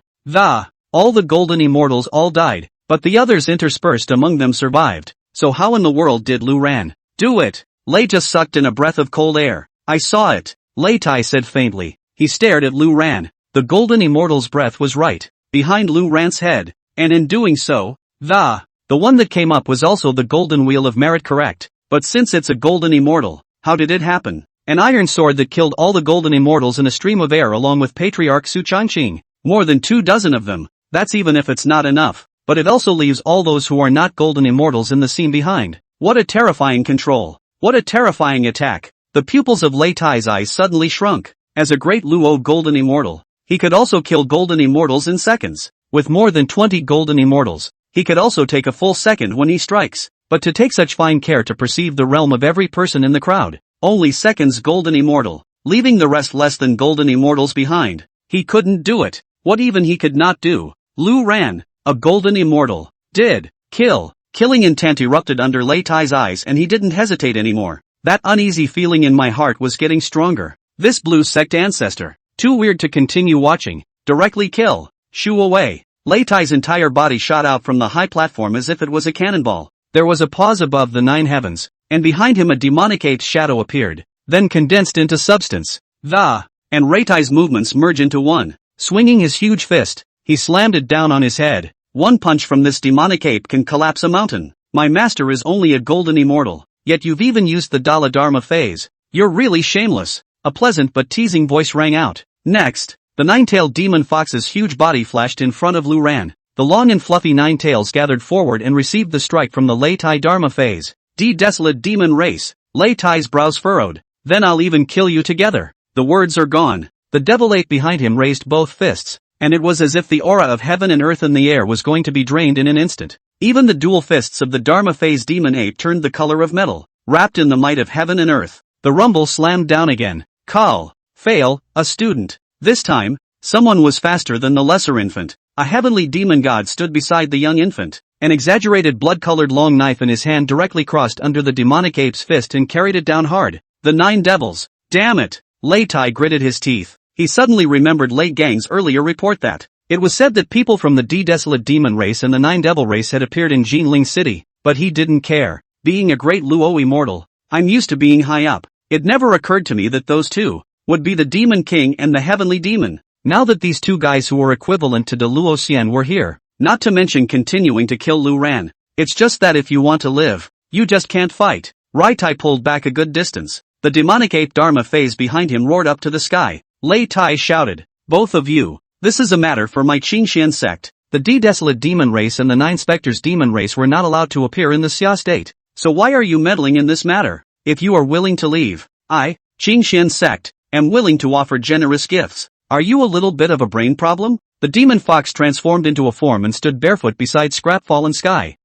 All the golden immortals all died, but the others interspersed among them survived. So how in the world did Lu Ran do it? Lei just sucked in a breath of cold air. I saw it, Lei Tai said faintly. He stared at Lu Ran. The golden immortal's breath was right behind Lu Ran's head, and in doing so, the one that came up was also the golden wheel of merit, correct? But since it's a golden immortal, how did it happen? An iron sword that killed all the golden immortals in a stream of air along with Patriarch Su Changqing. More than 24 of them. That's even if it's not enough. But it also leaves all those who are not golden immortals in the scene behind. What a terrifying control. What a terrifying attack. The pupils of Lei Tai's eyes suddenly shrunk. As a great Luo golden immortal, he could also kill golden immortals in seconds. With more than 20 golden immortals, he could also take a full second when he strikes. But to take such fine care to perceive the realm of every person in the crowd, only seconds golden immortal, leaving the rest less than golden immortals behind. He couldn't do it. What even he could not do. Lu Ran, a golden immortal, did killing intent erupted under Lei Tai's eyes, and he didn't hesitate anymore. That uneasy feeling in my heart was getting stronger. This blue sect ancestor, too weird to continue watching, directly kill, shoo away. Lei Tai's entire body shot out from the high platform as if it was a cannonball. There was a pause above the 9 heavens, and behind him a demonic shadow appeared, then condensed into substance. And Lei Tai's movements merged into one. Swinging his huge fist, he slammed it down on his head. One punch from this demonic ape can collapse a mountain. My master is only a golden immortal, yet you've even used the Dala Dharma phase. You're really shameless. A pleasant but teasing voice rang out. Next, the 9-tailed demon fox's huge body flashed in front of Lu Ran. The long and fluffy 9 tails gathered forward and received the strike from the Lei Tai Dharma phase. Desolate demon race. Lei Tai's brows furrowed. Then I'll even kill you together. The words are gone. The devil ape behind him raised both fists, and it was as if the aura of heaven and earth in the air was going to be drained in an instant. Even the dual fists of the Dharma phase demon ape turned the color of metal. wrapped in the might of heaven and earth. The rumble slammed down again. Call. Fail, a student. This time, someone was faster than the lesser infant. A heavenly demon god stood beside the young infant. An exaggerated blood-colored long knife in his hand directly crossed under the demonic ape's fist and carried it down hard. The 9 devils. Damn it! Lei Tai gritted his teeth. He suddenly remembered Lei Gang's earlier report that it was said that people from the desolate demon race and the 9 devil race had appeared in Jinling City, but he didn't care. Being a great Luo immortal, I'm used to being high up. It never occurred to me that those two would be the Demon King and the Heavenly Demon. Now that these two guys who were equivalent to De Luo Xian were here, not to mention continuing to kill Lu Ran. It's just that if you want to live, you just can't fight. Rai Tai pulled back a good distance. The demonic ape Dharma phase behind him roared up to the sky. Lei Tai shouted, "Both of you, this is a matter for my Qingxian sect." The desolate demon race and the 9 specters demon race were not allowed to appear in the Xia state. So why are you meddling in this matter? If you are willing to leave, I, Qingxian sect, am willing to offer generous gifts. Are you a little bit of a brain problem? The demon fox transformed into a form and stood barefoot beside Scrap Fallen Sky.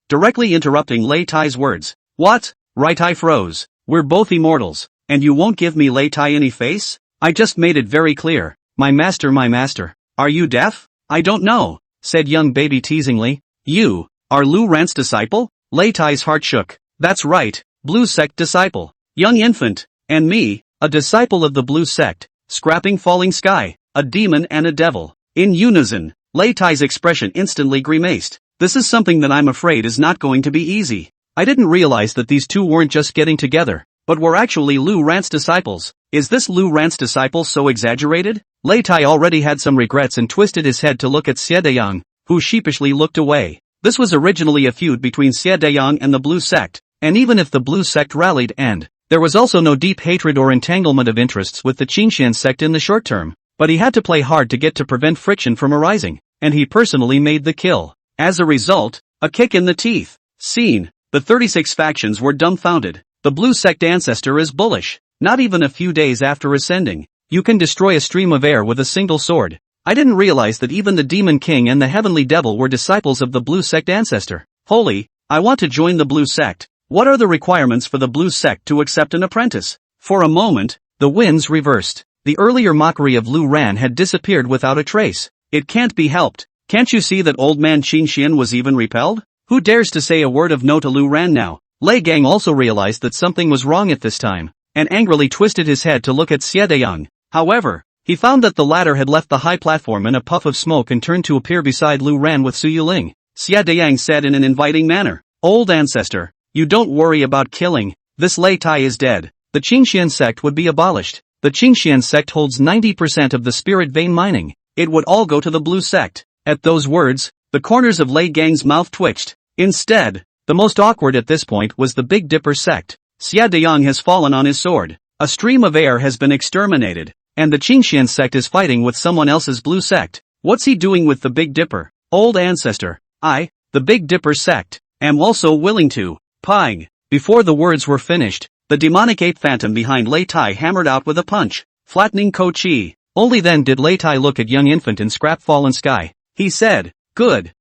Directly interrupting Lei Tai's words. What? Rai Tai froze. We're both immortals, and you won't give me Lei Tai any face? I just made it very clear. My master. Are you deaf? I don't know, said young baby teasingly. You are Lu Ran's disciple? Lei Tai's heart shook. That's right, Blue Sect disciple. Young infant, and me, a disciple of the Blue Sect, Scrapping Falling Sky, a demon and a devil. In unison, Lei Tai's expression instantly grimaced. This is something that I'm afraid is not going to be easy. I didn't realize that these two weren't just getting together, but were actually Lu Ran's disciples. Is this Lu Ran's disciple so exaggerated? Lei Tai already had some regrets and twisted his head to look at Xie Deyang, who sheepishly looked away. This was originally a feud between Xie Deyang and the Blue Sect, and even if the Blue Sect rallied and there was also no deep hatred or entanglement of interests with the Qingxian sect in the short term, but he had to play hard to get to prevent friction from arising, and he personally made the kill. As a result, a kick in the teeth. Scene. The 36 factions were dumbfounded. The Blue Sect ancestor is bullish. Not even a few days after ascending, you can destroy a stream of air with a single sword. I didn't realize that even the Demon King and the Heavenly Devil were disciples of the Blue Sect ancestor. Holy, I want to join the Blue Sect. What are the requirements for the Blue Sect to accept an apprentice? For a moment, the winds reversed. The earlier mockery of Lu Ran had disappeared without a trace. It can't be helped. Can't you see that old man Qingxian was even repelled? Who dares to say a word of no to Lu Ran now? Lei Gang also realized that something was wrong at this time, and angrily twisted his head to look at Xie Deyang. However, he found that the latter had left the high platform in a puff of smoke and turned to appear beside Lu Ran with Su Yuling. Xie Deyang said in an inviting manner, "Old ancestor, you don't worry about killing. This Lei Tai is dead. The Qingxian sect would be abolished. The Qingxian sect holds 90% of the spirit vein mining. It would all go to the Blue Sect." At those words, the corners of Lei Gang's mouth twitched. Instead, the most awkward at this point was the Big Dipper sect. Xie Deyang has fallen on his sword. A stream of air has been exterminated, and the Qingxian sect is fighting with someone else's Blue Sect. What's he doing with the Big Dipper? Old ancestor, I, the Big Dipper sect, am also willing to. Pang. Before the words were finished, the demonic ape phantom behind Lei Tai hammered out with a punch, flattening Ko Chi. Only then did Lei Tai look at young infant in Scrap Fallen Sky. He said, Good.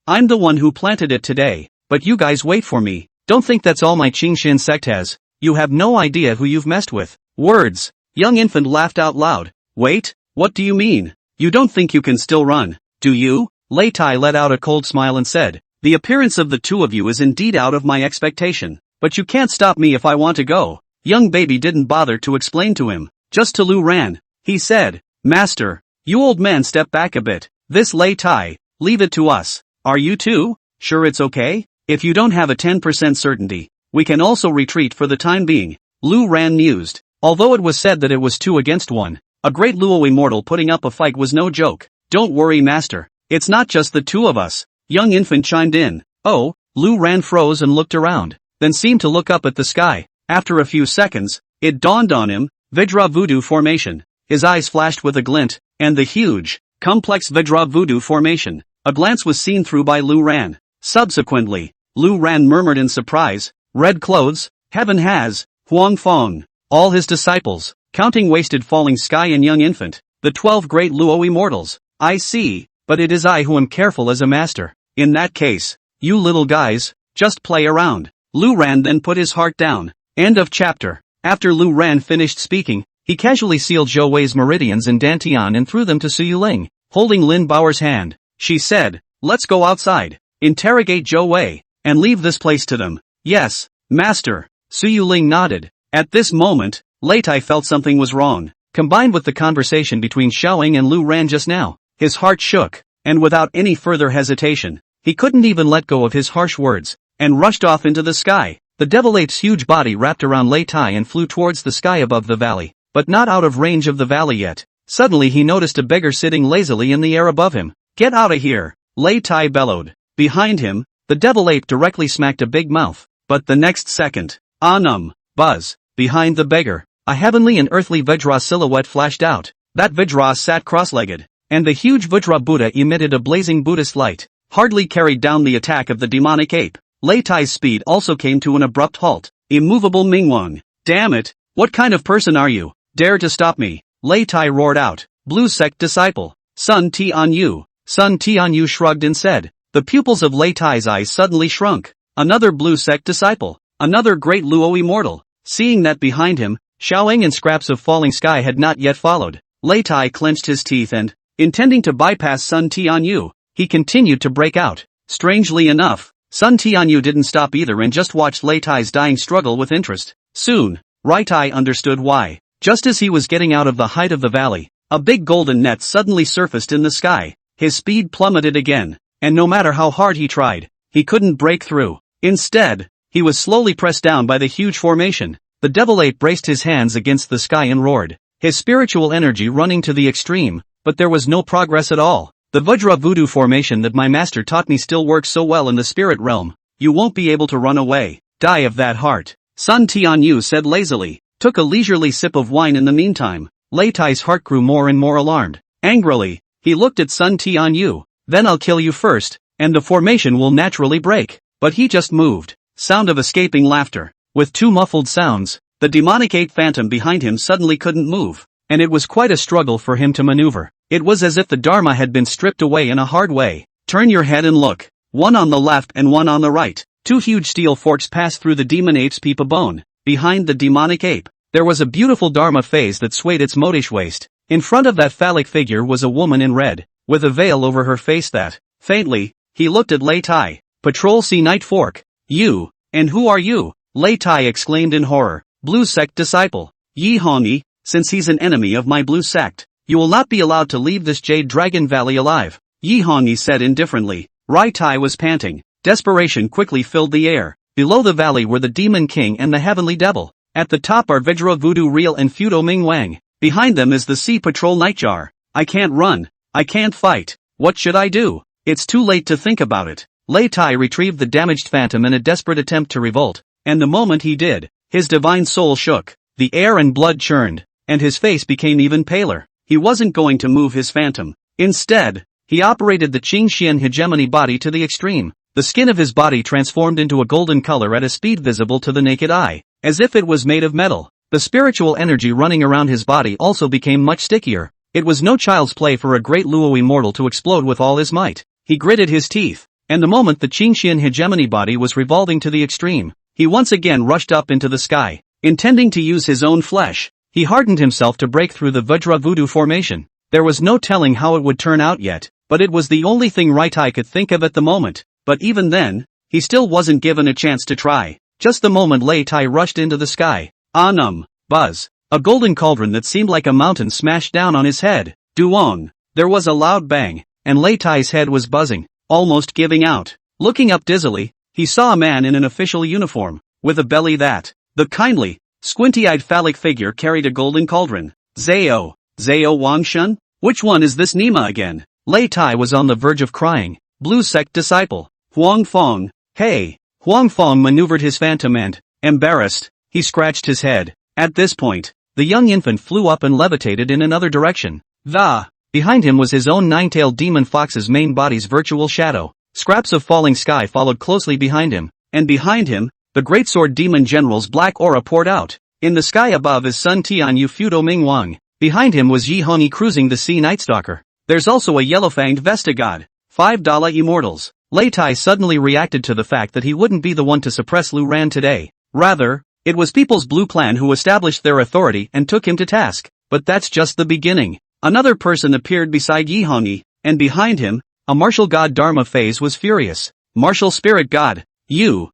I'm the one who planted it today, but you guys wait for me. Don't think that's all my Qingxian sect has. You have no idea who you've messed with. Words. Young infant laughed out loud. Wait, what do you mean? You don't think you can still run, do you? Lei Tai let out a cold smile and said, the appearance of the two of you is indeed out of my expectation, but you can't stop me if I want to go. Young baby didn't bother to explain to him, just to Lu Ran. He said, Master, you old man step back a bit. This Lei Tai, leave it to us. Are you too? Sure it's okay? If you don't have a 10% certainty, we can also retreat for the time being. Lu Ran mused. Although it was said that it was 2 against 1, a great Luo immortal putting up a fight was no joke. Don't worry master, it's not just the two of us. Young infant chimed in. Oh, Lu Ran froze and looked around, then seemed to look up at the sky. After a few seconds, it dawned on him, Vajra Voodoo formation. His eyes flashed with a glint, and the huge, complex Vajra Voodoo formation. A glance was seen through by Lu Ran. Subsequently, Lu Ran murmured in surprise, red clothes, heaven has, Huang Fong. All his disciples, counting wasted falling sky and young infant, the 12 great Luo immortals. I see, but it is I who am careful as a master. In that case, you little guys, just play around. Lu Ran then put his heart down. End of chapter. After Lu Ran finished speaking, he casually sealed Zhou Wei's meridians in Dantian and threw them to Su Yuling. Holding Lin Bao's hand, she said, "Let's go outside, interrogate Zhou Wei, and leave this place to them." "Yes, master." Su Yuling nodded. At this moment, Lei Tai felt something was wrong. Combined with the conversation between Xiaoying and Lu Ran just now, his heart shook, and without any further hesitation, he couldn't even let go of his harsh words, and rushed off into the sky. The devil ape's huge body wrapped around Lei Tai and flew towards the sky above the valley, but not out of range of the valley yet. Suddenly he noticed a beggar sitting lazily in the air above him. "Get out of here!" Lei Tai bellowed. Behind him, the devil ape directly smacked a big mouth, but the next second, buzz, behind the beggar, a heavenly and earthly Vajra silhouette flashed out. That Vajra sat cross-legged, and the huge Vajra Buddha emitted a blazing Buddhist light, hardly carried down the attack of the demonic ape. Lei Tai's speed also came to an abrupt halt. Immovable Mingwang. "Damn it, what kind of person are you? Dare to stop me?" Lei Tai roared out. "Blue sect disciple. Sun Tianyu." Sun Tianyu shrugged and said. The pupils of Lei Tai's eyes suddenly shrunk. Another blue sect disciple. Another great Luo immortal. Seeing that behind him, Xiaoying and scraps of falling sky had not yet followed, Lei Tai clenched his teeth and, intending to bypass Sun Tianyu, he continued to break out. Strangely enough, Sun Tianyu didn't stop either and just watched Lei Tai's dying struggle with interest. Soon, Lei Tai understood why. Just as he was getting out of the height of the valley, a big golden net suddenly surfaced in the sky. His speed plummeted again, and no matter how hard he tried, he couldn't break through. Instead, he was slowly pressed down by the huge formation. The devil ape braced his hands against the sky and roared, his spiritual energy running to the extreme, but there was no progress at all. "The Vajra voodoo formation that my master taught me still works so well in the spirit realm. You won't be able to run away. Die of that heart," Sun Tianyu said lazily. Took a leisurely sip of wine in the meantime. Lei Tai's heart grew more and more alarmed. Angrily, he looked at Sun Tianyu. "Then I'll kill you first, and the formation will naturally break." But he just moved. Sound of escaping laughter. With two muffled sounds, the demonic ape phantom behind him suddenly couldn't move, and it was quite a struggle for him to maneuver. It was as if the Dharma had been stripped away in a hard way. "Turn your head and look. One on the left and one on the right." Two huge steel forks passed through the demon ape's peepa bone. Behind the demonic ape, there was a beautiful Dharma phase that swayed its modish waist. In front of that phallic figure was a woman in red, with a veil over her face that, faintly, he looked at Lei Tai. "Patrol C Night Fork. You, and who are you?" Lei Tai exclaimed in horror. "Blue sect disciple. Yi Hongyi, since he's an enemy of my blue sect, you will not be allowed to leave this Jade Dragon Valley alive," Yi Hongyi said indifferently. Lei Tai was panting. Desperation quickly filled the air. Below the valley were the Demon King and the Heavenly Devil. At the top are Vajra Voodoo Real and Feudo Ming Wang. Behind them is the Sea Patrol Nightjar. "I can't run. I can't fight. What should I do? It's too late to think about it." Lei Tai retrieved the damaged phantom in a desperate attempt to revolt, and the moment he did, his divine soul shook, the air and blood churned, and his face became even paler. He wasn't going to move his phantom. Instead, he operated the Qingxian hegemony body to the extreme. The skin of his body transformed into a golden color at a speed visible to the naked eye, as if it was made of metal. The spiritual energy running around his body also became much stickier. It was no child's play for a great Luo immortal to explode with all his might. He gritted his teeth, and the moment the Qingxian hegemony body was revolving to the extreme, he once again rushed up into the sky. Intending to use his own flesh, he hardened himself to break through the Vajra Voodoo formation. There was no telling how it would turn out yet, but it was the only thing Lei Tai could think of at the moment. But even then, he still wasn't given a chance to try. Just the moment Lei Tai rushed into the sky, buzz, a golden cauldron that seemed like a mountain smashed down on his head. Duong! There was a loud bang, and Lei Tai's head was buzzing, almost giving out. Looking up dizzily, he saw a man in an official uniform, with a belly that, the kindly, squinty-eyed phallic figure carried a golden cauldron. Zao Wangshan? Which one is this Nima again? Lei Tai was on the verge of crying. Blue sect disciple. Huang Fong. Hey! Huang Fong maneuvered his phantom and, embarrassed, he scratched his head. At this point, the young infant flew up and levitated in another direction. Behind him was his own nine-tailed demon fox's main body's virtual shadow. Scraps of falling sky followed closely behind him, and behind him, the greatsword demon general's black aura poured out. In the sky above is Sun Tianyu Feudo Ming Wang. Behind him was Yi Hongyi cruising the Sea Nightstalker. There's also a yellow-fanged Vesta god. $5 immortals. Lei Tai suddenly reacted to the fact that he wouldn't be the one to suppress Lu Ran today. Rather, it was People's Blue Clan who established their authority and took him to task. But that's just the beginning. Another person appeared beside Yi Hongyi, and behind him, a martial god Dharma phase was furious. Martial spirit god. You.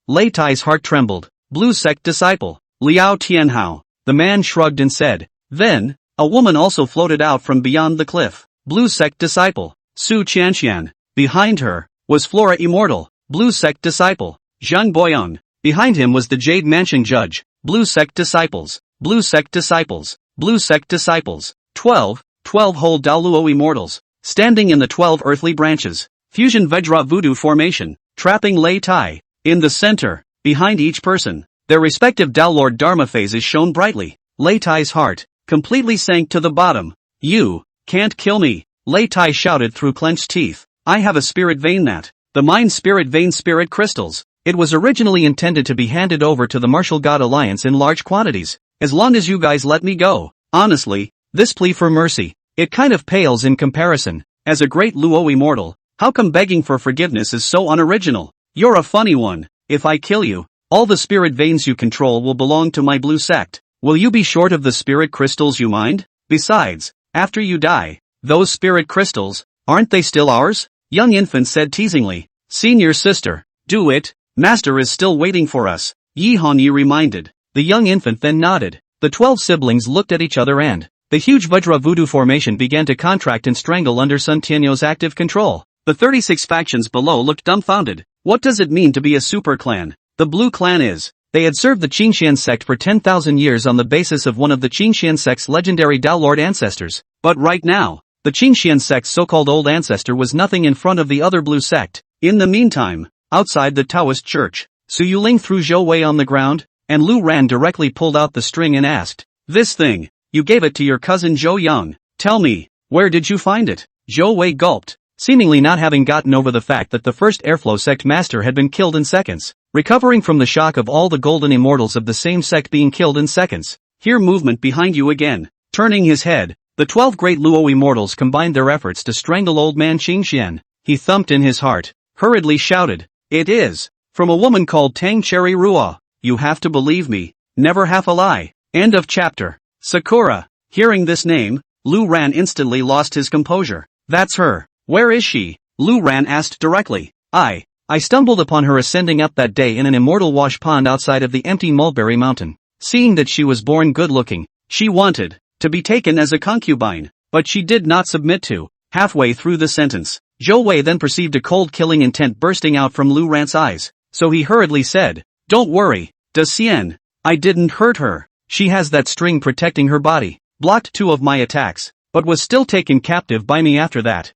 Lei Tai's heart trembled. Blue sect disciple. Liao Tianhao. The man shrugged and said. Then, a woman also floated out from beyond the cliff. Blue sect disciple. Su Qianxian. Behind her, was Flora Immortal. Blue sect disciple. Zhang Boyong. Behind him was the Jade Mansion judge. Blue sect disciples. Blue sect disciples. Blue sect disciples. 12 whole Daoluo immortals. Standing in the 12 earthly branches. Fusion Vajra Voodoo formation. Trapping Lei Tai. In the center, behind each person, their respective Daolord Dharma phases shone brightly. Lei Tai's heart completely sank to the bottom. You can't kill me, Lei Tai shouted through clenched teeth. I have a spirit vein that. The Mind Spirit Vein Spirit Crystals. It was originally intended to be handed over to the Martial God Alliance in large quantities. As long as you guys let me go. Honestly, this plea for mercy, it kind of pales in comparison. As a great Luo immortal, how come begging for forgiveness is so unoriginal? You're a funny one. If I kill you, all the spirit veins you control will belong to my blue sect. Will you be short of the spirit crystals you mind? Besides, after you die, those spirit crystals, aren't they still ours? Young infant said teasingly. Senior sister, do it, master is still waiting for us, Yi Hongyi reminded. The young infant then nodded. The 12 siblings looked at each other and the huge Vajra Voodoo formation began to contract and strangle under Sun Tianyo's active control. The 36 factions below looked dumbfounded. What does it mean to be a super clan? The Blue Clan is. They had served the Qingxian sect for 10,000 years on the basis of one of the Qingxian sect's legendary Daolord ancestors. But right now, the Qingxian sect's so-called old ancestor was nothing in front of the other blue sect. In the meantime, outside the Taoist church, Su Yuling threw Zhou Wei on the ground, and Lu Ran directly pulled out the string and asked, This thing, you gave it to your cousin Zhou Yang. Tell me, where did you find it? Zhou Wei gulped, seemingly not having gotten over the fact that the first Airflow sect master had been killed in seconds. Recovering from the shock of all the golden immortals of the same sect being killed in seconds. Hear movement behind you again. Turning his head, the 12 great Luo immortals combined their efforts to strangle old man Qingxian. He thumped in his heart, hurriedly shouted, It is, from a woman called Tang Cherry Ruo. You have to believe me, never half a lie. End of chapter. Sakura. Hearing this name, Lu Ran instantly lost his composure. That's her. Where is she? Lu Ran asked directly. I stumbled upon her ascending up that day in an immortal wash pond outside of the empty Mulberry Mountain. Seeing that she was born good-looking, she wanted to be taken as a concubine, but she did not submit to. Halfway through the sentence, Zhou Wei then perceived a cold killing intent bursting out from Lu Ran's eyes, so he hurriedly said, Don't worry, De Xian. I didn't hurt her. She has that string protecting her body, blocked 2 of my attacks, but was still taken captive by me after that.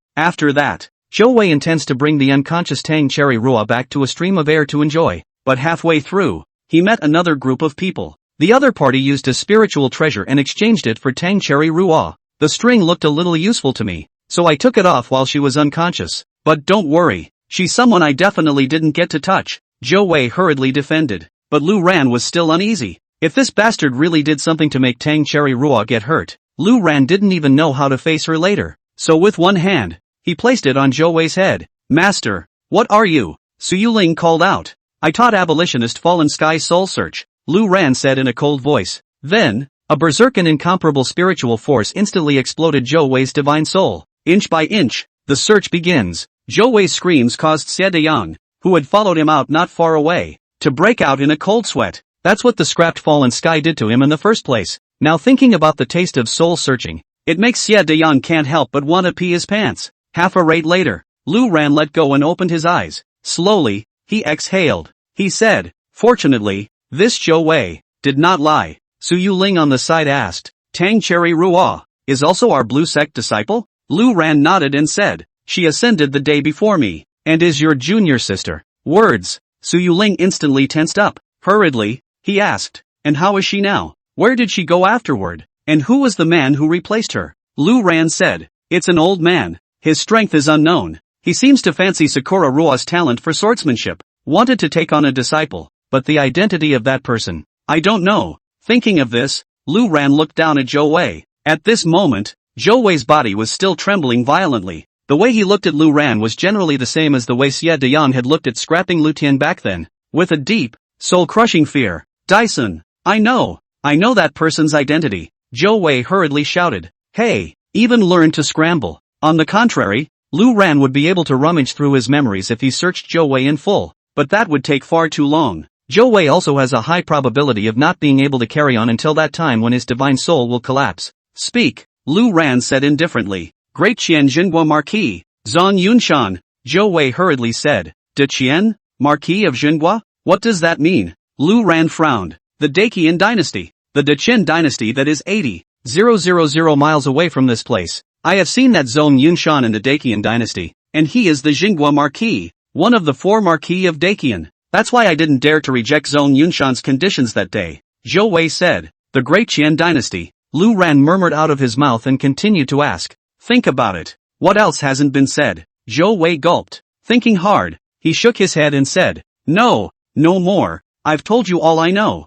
Zhou Wei intends to bring the unconscious Tang Cherry Ruo back to a stream of air to enjoy, but halfway through, he met another group of people. The other party used a spiritual treasure and exchanged it for Tang Cherry Ruo. The string looked a little useful to me, so I took it off while she was unconscious. But don't worry, she's someone I definitely didn't get to touch, Zhou Wei hurriedly defended. But Lu Ran was still uneasy. If this bastard really did something to make Tang Cherry Ruo get hurt, Lu Ran didn't even know how to face her later. So with one hand, he placed it on Zhou Wei's head. Master, what are you? Su Yuling called out. I taught abolitionist Fallen Sky Soul Search, Lu Ran said in a cold voice. Then, a berserk and incomparable spiritual force instantly exploded Zhou Wei's divine soul. Inch by inch, the search begins. Zhou Wei's screams caused Xie Deyang, who had followed him out not far away, to break out in a cold sweat. That's what the scrapped Fallen Sky did to him in the first place. Now thinking about the taste of soul searching, it makes Xie Deyang can't help but want to pee his pants. Half a rate later, Lu Ran let go and opened his eyes. Slowly, he exhaled. He said, Fortunately, this Zhou Wei did not lie. Su Yuling on the side asked, Tang Cherry Ruo is also our blue sect disciple? Lu Ran nodded and said, She ascended the day before me, and is your junior sister. Words. Su Yuling instantly tensed up. Hurriedly, he asked, And how is she now? Where did she go afterward? And who was the man who replaced her? Lu Ran said, It's an old man. His strength is unknown. He seems to fancy Sakura Ruo's talent for swordsmanship. Wanted to take on a disciple, but the identity of that person, I don't know. Thinking of this, Lu Ran looked down at Zhou Wei. At this moment, Zhou Wei's body was still trembling violently. The way he looked at Lu Ran was generally the same as the way Xie Dayang had looked at scrapping Lu Tian back then, with a deep, soul-crushing fear. Dyson, I know that person's identity, Zhou Wei hurriedly shouted. Hey, even learn to scramble. On the contrary, Lu Ran would be able to rummage through his memories if he searched Zhou Wei in full, but that would take far too long. Zhou Wei also has a high probability of not being able to carry on until that time when his divine soul will collapse. Speak, Lu Ran said indifferently. Great Qian Jinghua Marquis, Zhang Yunshan, Zhou Wei hurriedly said. De Qian, Marquis of Jinghua? What does that mean? Lu Ran frowned. The Daqian dynasty. The Deqian dynasty that is 80,000 miles away from this place. I have seen that Zhang Yunshan in the Daqian dynasty, and he is the Jinghua Marquis, one of the 4 Marquis of Daqian. That's why I didn't dare to reject Zhang Yunshan's conditions that day, Zhou Wei said. The Great Qian dynasty, Lu Ran murmured out of his mouth and continued to ask. Think about it. What else hasn't been said? Zhou Wei gulped. Thinking hard, he shook his head and said, No more. I've told you all I know.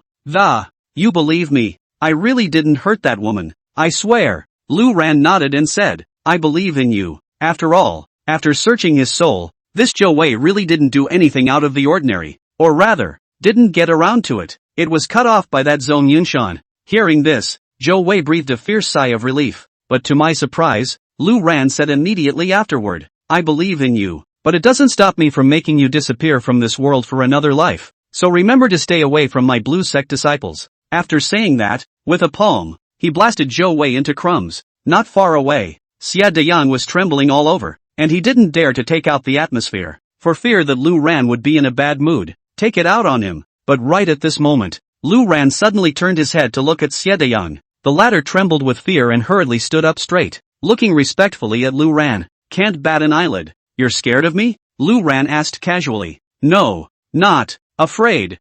You believe me. I really didn't hurt that woman. I swear. Lu Ran nodded and said, I believe in you. After all, after searching his soul, this Zhou Wei really didn't do anything out of the ordinary. Or rather, didn't get around to it. It was cut off by that Zhang Yunshan. Hearing this, Zhou Wei breathed a fierce sigh of relief. But to my surprise, Lu Ran said immediately afterward, I believe in you, but it doesn't stop me from making you disappear from this world for another life. So remember to stay away from my blue sect disciples. After saying that, with a palm, he blasted Zhou Wei into crumbs. Not far away, Xie Dayang was trembling all over, and he didn't dare to take out the atmosphere, for fear that Lu Ran would be in a bad mood, take it out on him. But right at this moment, Lu Ran suddenly turned his head to look at Xie Dayang. The latter trembled with fear and hurriedly stood up straight, looking respectfully at Lu Ran. Can't bat an eyelid. You're scared of me? Lu Ran asked casually. No, not. Afraid.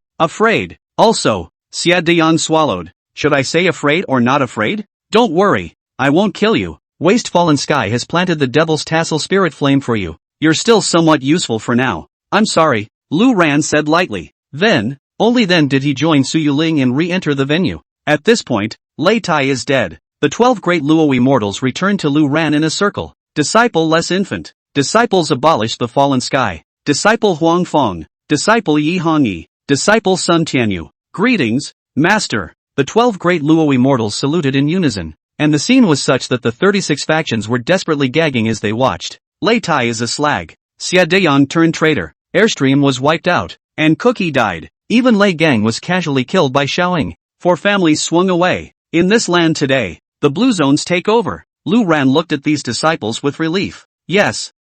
Also, Xie Dayang swallowed. Should I say afraid or not afraid? Don't worry. I won't kill you. Waste Fallen Sky has planted the Devil's Tassel Spirit Flame for you. You're still somewhat useful for now. I'm sorry, Lu Ran said lightly. Then, only then did he join Su Yuling and re-enter the venue. At this point, Lei Tai is dead. The 12 great Luo immortals returned to Lu Ran in a circle. Disciple less infant. Disciples abolished the Fallen Sky. Disciple Huang Feng. Disciple Yi Hongyi. Disciple Sun Tianyu. Greetings, Master. The 12 great Luo immortals saluted in unison, and the scene was such that the 36 factions were desperately gagging as they watched. Lei Tai is a slag. Xie Dayang turned traitor. Airstream was wiped out, and Cookie died. Even Lei Gang was casually killed by Xiaoying. 4 families swung away. In this land today, the blue zones take over. Lu Ran looked at these disciples with relief. Yes.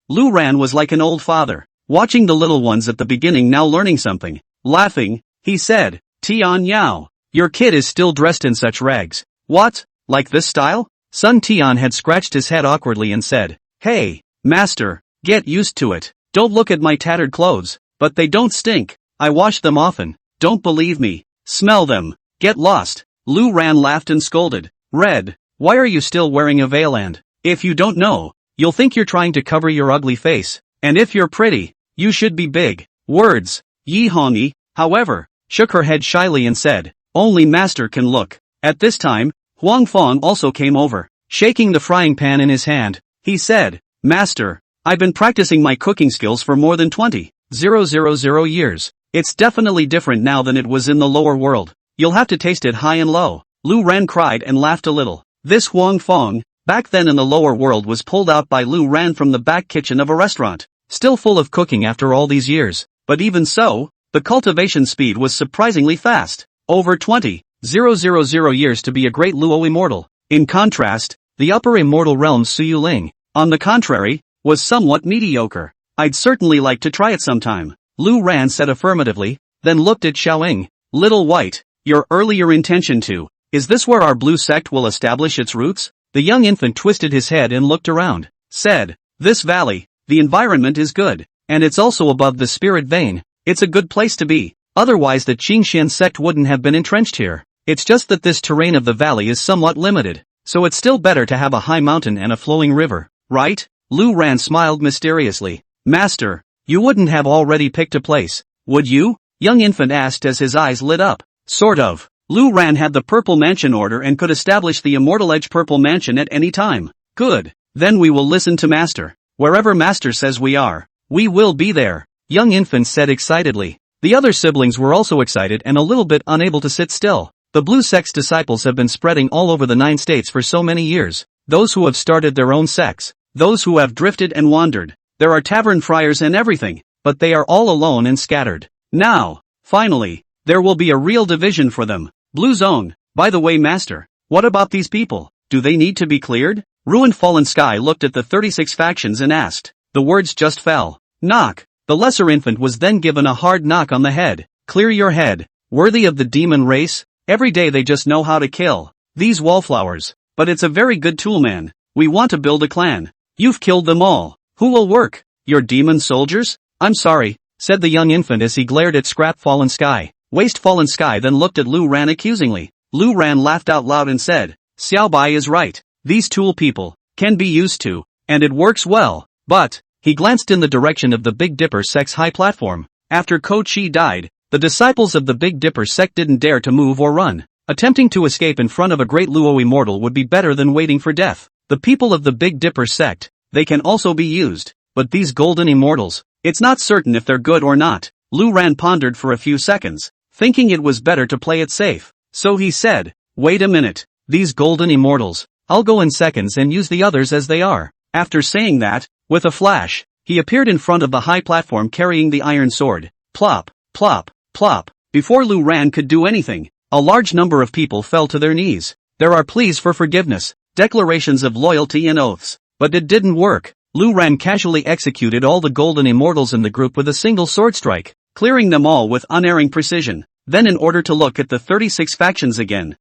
Lu Ran was like an old father, watching the little ones at the beginning now learning something. Laughing, he said, Tian Yao, your kid is still dressed in such rags. What? Like this style? Sun Tian had scratched his head awkwardly and said, Hey, Master, get used to it. Don't look at my tattered clothes, but they don't stink. I wash them often. Don't believe me. Smell them. Get lost. Lu Ran laughed and scolded. Red, why are you still wearing a veil and, if you don't know, you'll think you're trying to cover your ugly face, and if you're pretty, you should be big. Words. Yi Hongyi, however, shook her head shyly and said, Only Master can look. At this time, Huang Feng also came over, shaking the frying pan in his hand. He said, Master, I've been practicing my cooking skills for more than 20,000 years. It's definitely different now than it was in the lower world. You'll have to taste it high and low. Lu Ran cried and laughed a little. This Huang Feng, back then in the lower world, was pulled out by Lu Ran from the back kitchen of a restaurant, still full of cooking after all these years. But even so, the cultivation speed was surprisingly fast. Over 20,000 years to be a great Luo immortal. In contrast, the upper immortal realm's Su Yuling, on the contrary, was somewhat mediocre. I'd certainly like to try it sometime, Lu Ran said affirmatively, then looked at Xiaoying. Little White, your earlier intention to, is this where our blue sect will establish its roots? The young infant twisted his head and looked around, said, This valley, the environment is good, and it's also above the spirit vein. It's a good place to be, otherwise the Qingxian sect wouldn't have been entrenched here. It's just that this terrain of the valley is somewhat limited, so it's still better to have a high mountain and a flowing river, right? Lu Ran smiled mysteriously. Master, you wouldn't have already picked a place, would you? Young infant asked as his eyes lit up. Sort of. Lu Ran had the Purple Mansion order and could establish the Immortal Edge Purple Mansion at any time. Good. Then we will listen to Master. Wherever Master says we are, we will be there, young infant said excitedly. The other siblings were also excited and a little bit unable to sit still. The blue sect's disciples have been spreading all over the 9 states for so many years. Those who have started their own sects, those who have drifted and wandered. There are tavern friars and everything, but they are all alone and scattered. Now, finally, there will be a real division for them. Blue Zone. By the way, Master, what about these people? Do they need to be cleared? Ruined Fallen Sky looked at the 36 factions and asked. The words just fell. Knock. The lesser infant was then given a hard knock on the head. Clear your head. Worthy of the demon race? Every day they just know how to kill these wallflowers. But it's a very good tool, man. We want to build a clan. You've killed them all. Who will work? Your demon soldiers? I'm sorry, said the young infant as he glared at Scrap Fallen Sky. Waste Fallen Sky then looked at Lu Ran accusingly. Lu Ran laughed out loud and said, Xiaobai is right. These tool people can be used to, and it works well, but, he glanced in the direction of the Big Dipper sect's high platform. After Ko Chi died, the disciples of the Big Dipper sect didn't dare to move or run. Attempting to escape in front of a great Luo immortal would be better than waiting for death. The people of the Big Dipper sect, they can also be used, but these golden immortals, it's not certain if they're good or not. Lu Ran pondered for a few seconds, thinking it was better to play it safe. So he said, wait a minute, these golden immortals, I'll go in seconds and use the others as they are. After saying that, with a flash, he appeared in front of the high platform carrying the iron sword. Plop, plop, plop. Before Lu Ran could do anything, a large number of people fell to their knees. There are pleas for forgiveness, declarations of loyalty and oaths. But it didn't work. Lu Ran casually executed all the golden immortals in the group with a single sword strike, clearing them all with unerring precision. Then in order to look at the 36 factions again,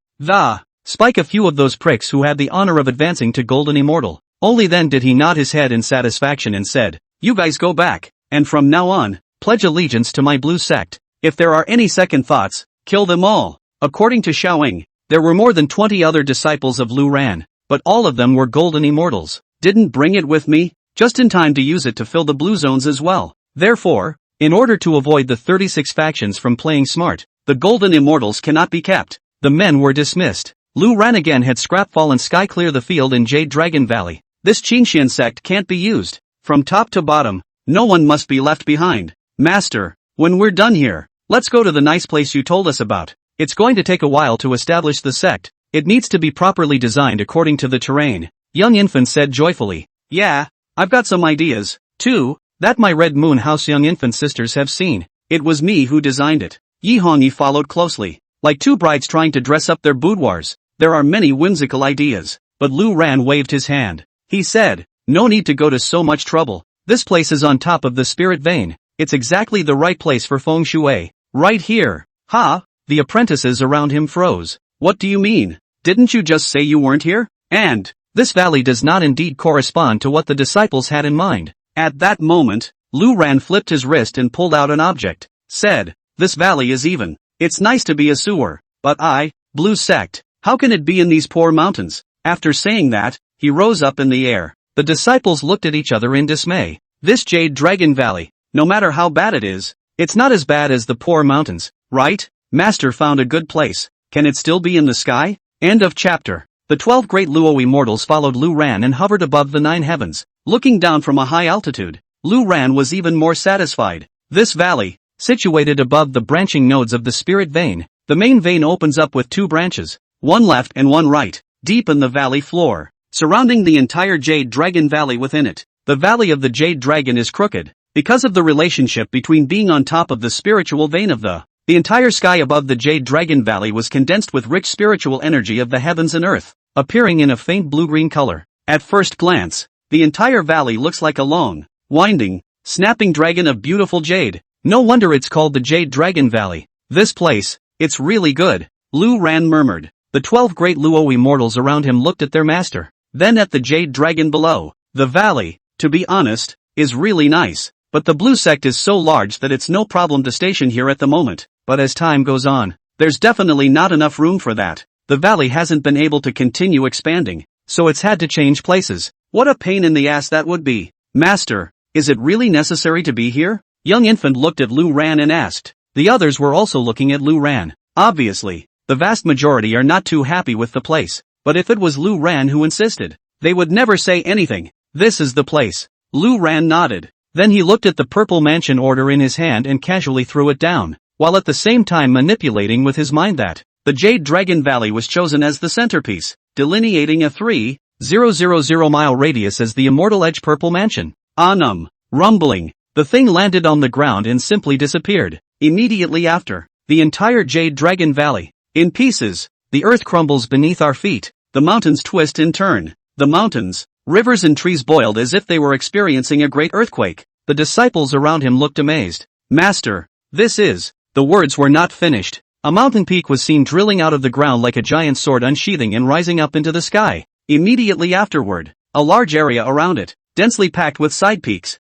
spike a few of those pricks who had the honor of advancing to golden immortal. Only then did he nod his head in satisfaction and said, you guys go back, and from now on, pledge allegiance to my blue sect. If there are any second thoughts, kill them all. According to Xiaoying, there were more than 20 other disciples of Lu Ran, but all of them were golden immortals. Didn't bring it with me, just in time to use it to fill the blue zones as well. Therefore, in order to avoid the 36 factions from playing smart, the golden immortals cannot be kept. The men were dismissed. Lu Ran again had Scrap Fallen Sky clear the field in Jade Dragon Valley. This Qingxian sect can't be used. From top to bottom, no one must be left behind. Master, when we're done here, let's go to the nice place you told us about. It's going to take a while to establish the sect. It needs to be properly designed according to the terrain. Young infant said joyfully. Yeah, I've got some ideas, too, that my Red Moon House young infant sisters have seen. It was me who designed it. Yi Hongyi followed closely. Like two brides trying to dress up their boudoirs, there are many whimsical ideas. But Lu Ran waved his hand. He said, no need to go to so much trouble. This place is on top of the spirit vein. It's exactly the right place for feng shui. Right here. Ha! The apprentices around him froze. What do you mean? Didn't you just say you weren't here? And, this valley does not indeed correspond to what the disciples had in mind. At that moment, Lu Ran flipped his wrist and pulled out an object. Said, this valley is even. It's nice to be a sewer. But blue sect, how can it be in these poor mountains? After saying that, he rose up in the air. The disciples looked at each other in dismay. This Jade Dragon Valley, no matter how bad it is, it's not as bad as the poor mountains, right? Master found a good place. Can it still be in the sky? End of chapter. The 12 great Luo immortals followed Lu Ran and hovered above the 9 heavens. Looking down from a high altitude, Lu Ran was even more satisfied. This valley, situated above the branching nodes of the spirit vein, the main vein opens up with 2 branches, one left and one right, deep in the valley floor, surrounding the entire Jade Dragon Valley within it. The valley of the Jade Dragon is crooked, because of the relationship between being on top of the spiritual vein of the entire sky above the Jade Dragon Valley was condensed with rich spiritual energy of the heavens and earth, appearing in a faint blue-green color. At first glance, the entire valley looks like a long, winding, snapping dragon of beautiful jade. No wonder it's called the Jade Dragon Valley. This place, it's really good, Lu Ran murmured. The 12 great Luo immortals around him looked at their master, then at the Jade Dragon below. The valley, to be honest, is really nice, but the blue sect is so large that it's no problem to station here at the moment. But as time goes on, there's definitely not enough room for that. The valley hasn't been able to continue expanding, so it's had to change places. What a pain in the ass that would be. Master, is it really necessary to be here? Young infant looked at Lu Ran and asked. The others were also looking at Lu Ran. Obviously, the vast majority are not too happy with the place, but if it was Lu Ran who insisted, They would never say anything. This is the place. Lu Ran nodded. Then he looked at the purple mansion order in his hand and casually threw it down, while at the same time manipulating with his mind that the Jade Dragon Valley was chosen as the centerpiece, delineating a 3,000 mile radius as the Immortal Edge Purple Mansion. Rumbling. The thing landed on the ground and simply disappeared. Immediately after, the entire Jade Dragon Valley, in pieces, the earth crumbles beneath our feet, the mountains twist and turn. The mountains, rivers and trees boiled as if they were experiencing a great earthquake. The disciples around him looked amazed. Master, this is... The words were not finished. A mountain peak was seen drilling out of the ground like a giant sword unsheathing and rising up into the sky. Immediately afterward, a large area around it, densely packed with side peaks.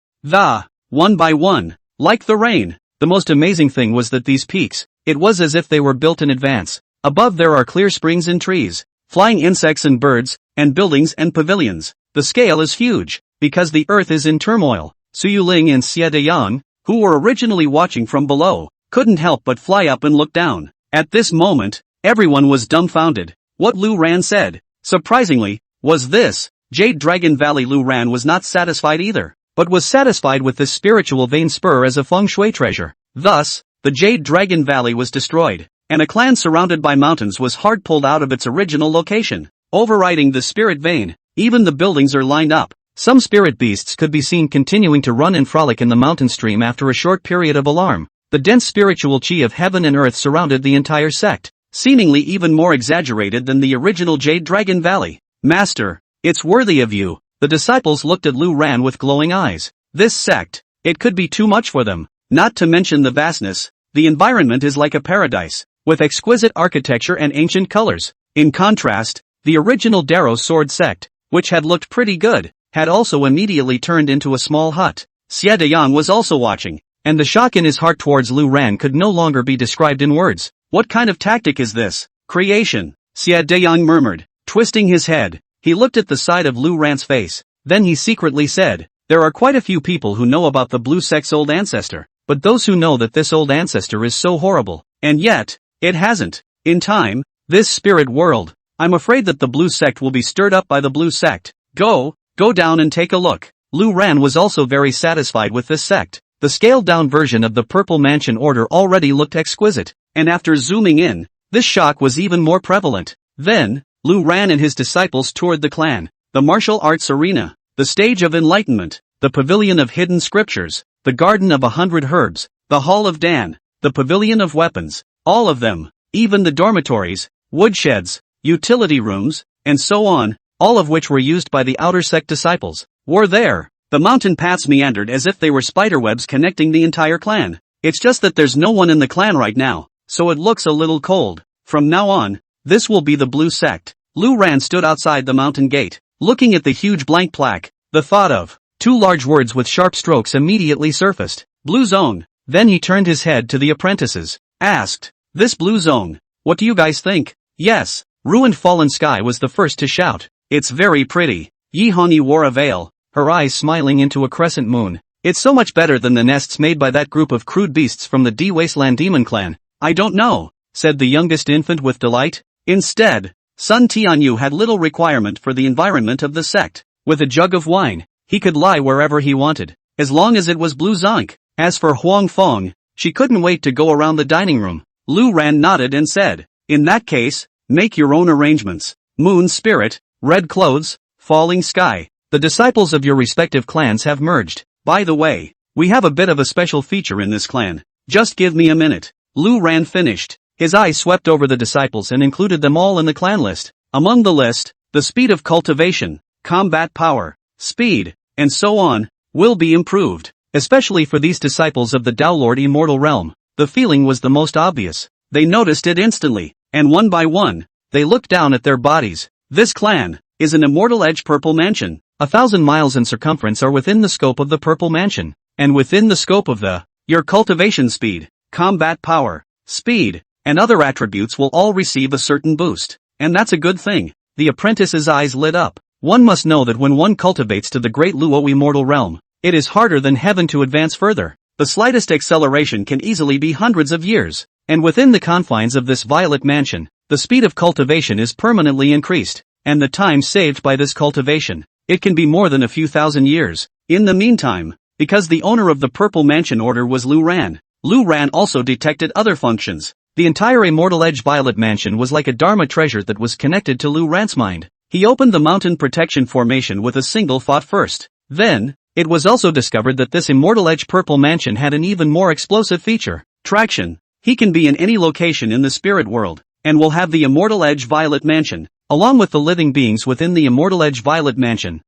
One by one, like the rain. The most amazing thing was that these peaks, it was as if they were built in advance. Above there are clear springs and trees, flying insects and birds, and buildings and pavilions. The scale is huge, because the earth is in turmoil. Suyu Ling and Xie Deyang, who were originally watching from below, couldn't help but fly up and look down. At this moment, everyone was dumbfounded. What Lu Ran said, surprisingly, was this: Jade Dragon Valley. Lu Ran was not satisfied either, but was satisfied with this spiritual vein spur as a feng shui treasure. Thus, the Jade Dragon Valley was destroyed, and a clan surrounded by mountains was hard pulled out of its original location, overriding the spirit vein. Even the buildings are lined up. Some spirit beasts could be seen continuing to run and frolic in the mountain stream after a short period of alarm. The dense spiritual chi of heaven and earth surrounded the entire sect, seemingly even more exaggerated than the original Jade Dragon Valley. Master, it's worthy of you. The disciples looked at Lu Ran with glowing eyes. This sect, it could be too much for them. Not to mention the vastness. The environment is like a paradise, with exquisite architecture and ancient colors. In contrast, the original Darrow Sword sect, which had looked pretty good, had also immediately turned into a small hut. Xie Deyang was also watching, and the shock in his heart towards Lu Ran could no longer be described in words. What kind of tactic is this? Creation, Xie Deyang murmured, twisting his head. He looked at the side of Lu Ran's face. Then he secretly said, there are quite a few people who know about the blue sect's old ancestor, but those who know that this old ancestor is so horrible, and yet, it hasn't. In time, this spirit world, I'm afraid that the blue sect will be stirred up by the blue sect. Go down and take a look. Lu Ran was also very satisfied with this sect. The scaled-down version of the Purple Mansion Order already looked exquisite, and after zooming in, this shock was even more prevalent. Then, Lu Ran and his disciples toured the clan, the martial arts arena, the stage of enlightenment, the pavilion of hidden scriptures, the garden of 100 herbs, the hall of Dan, the pavilion of weapons, all of them, even the dormitories, woodsheds, utility rooms, and so on, all of which were used by the outer sect disciples, were there. The mountain paths meandered as if they were spiderwebs connecting the entire clan. It's just that there's no one in the clan right now, so it looks a little cold. From now on, this will be the blue sect. Lu Ran stood outside the mountain gate, looking at the huge blank plaque. The thought of two large words with sharp strokes immediately surfaced. Blue zone. Then he turned his head to the apprentices, asked, this blue zone, what do you guys think? Yes. Ruined Fallen Sky was the first to shout. It's very pretty. Yi Hongyi wore a veil, her eyes smiling into a crescent moon. It's so much better than the nests made by that group of crude beasts from the D Wasteland Demon Clan. I don't know, said the youngest infant with delight. Instead, Sun Tianyu had little requirement for the environment of the sect. With a jug of wine, he could lie wherever he wanted, as long as it was blue zonk. As for Huang Feng, she couldn't wait to go around the dining room. Lu Ran nodded and said, in that case, make your own arrangements. Moon spirit, red clothes, falling sky. The disciples of your respective clans have merged. By the way, we have a bit of a special feature in this clan. Just give me a minute. Lu Ran finished. His eyes swept over the disciples and included them all in the clan list. Among the list, the speed of cultivation, combat power, speed, and so on, will be improved. Especially for these disciples of the Tao Lord Immortal Realm. The feeling was the most obvious. They noticed it instantly, and one by one, they looked down at their bodies. This clan is an Immortal Edge Purple Mansion. 1,000 miles in circumference are within the scope of the Purple Mansion, and within the scope of your cultivation speed, combat power, speed, and other attributes will all receive a certain boost. And that's a good thing. The apprentice's eyes lit up. One must know that when one cultivates to the great Luo Immortal Realm, it is harder than heaven to advance further. The slightest acceleration can easily be hundreds of years, and within the confines of this violet mansion, the speed of cultivation is permanently increased. and the time saved by this cultivation, it can be more than a few thousand years. In the meantime, because the owner of the Purple Mansion order was Lu Ran also detected other functions. The entire Immortal Edge Violet Mansion was like a Dharma treasure that was connected to Lu Ran's mind. He opened the mountain protection formation with a single thought first. Then, it was also discovered that this Immortal Edge Purple Mansion had an even more explosive feature: traction. He can be in any location in the spirit world, and will have the Immortal Edge Violet Mansion, along with the living beings within the Immortal Edge Violet Mansion.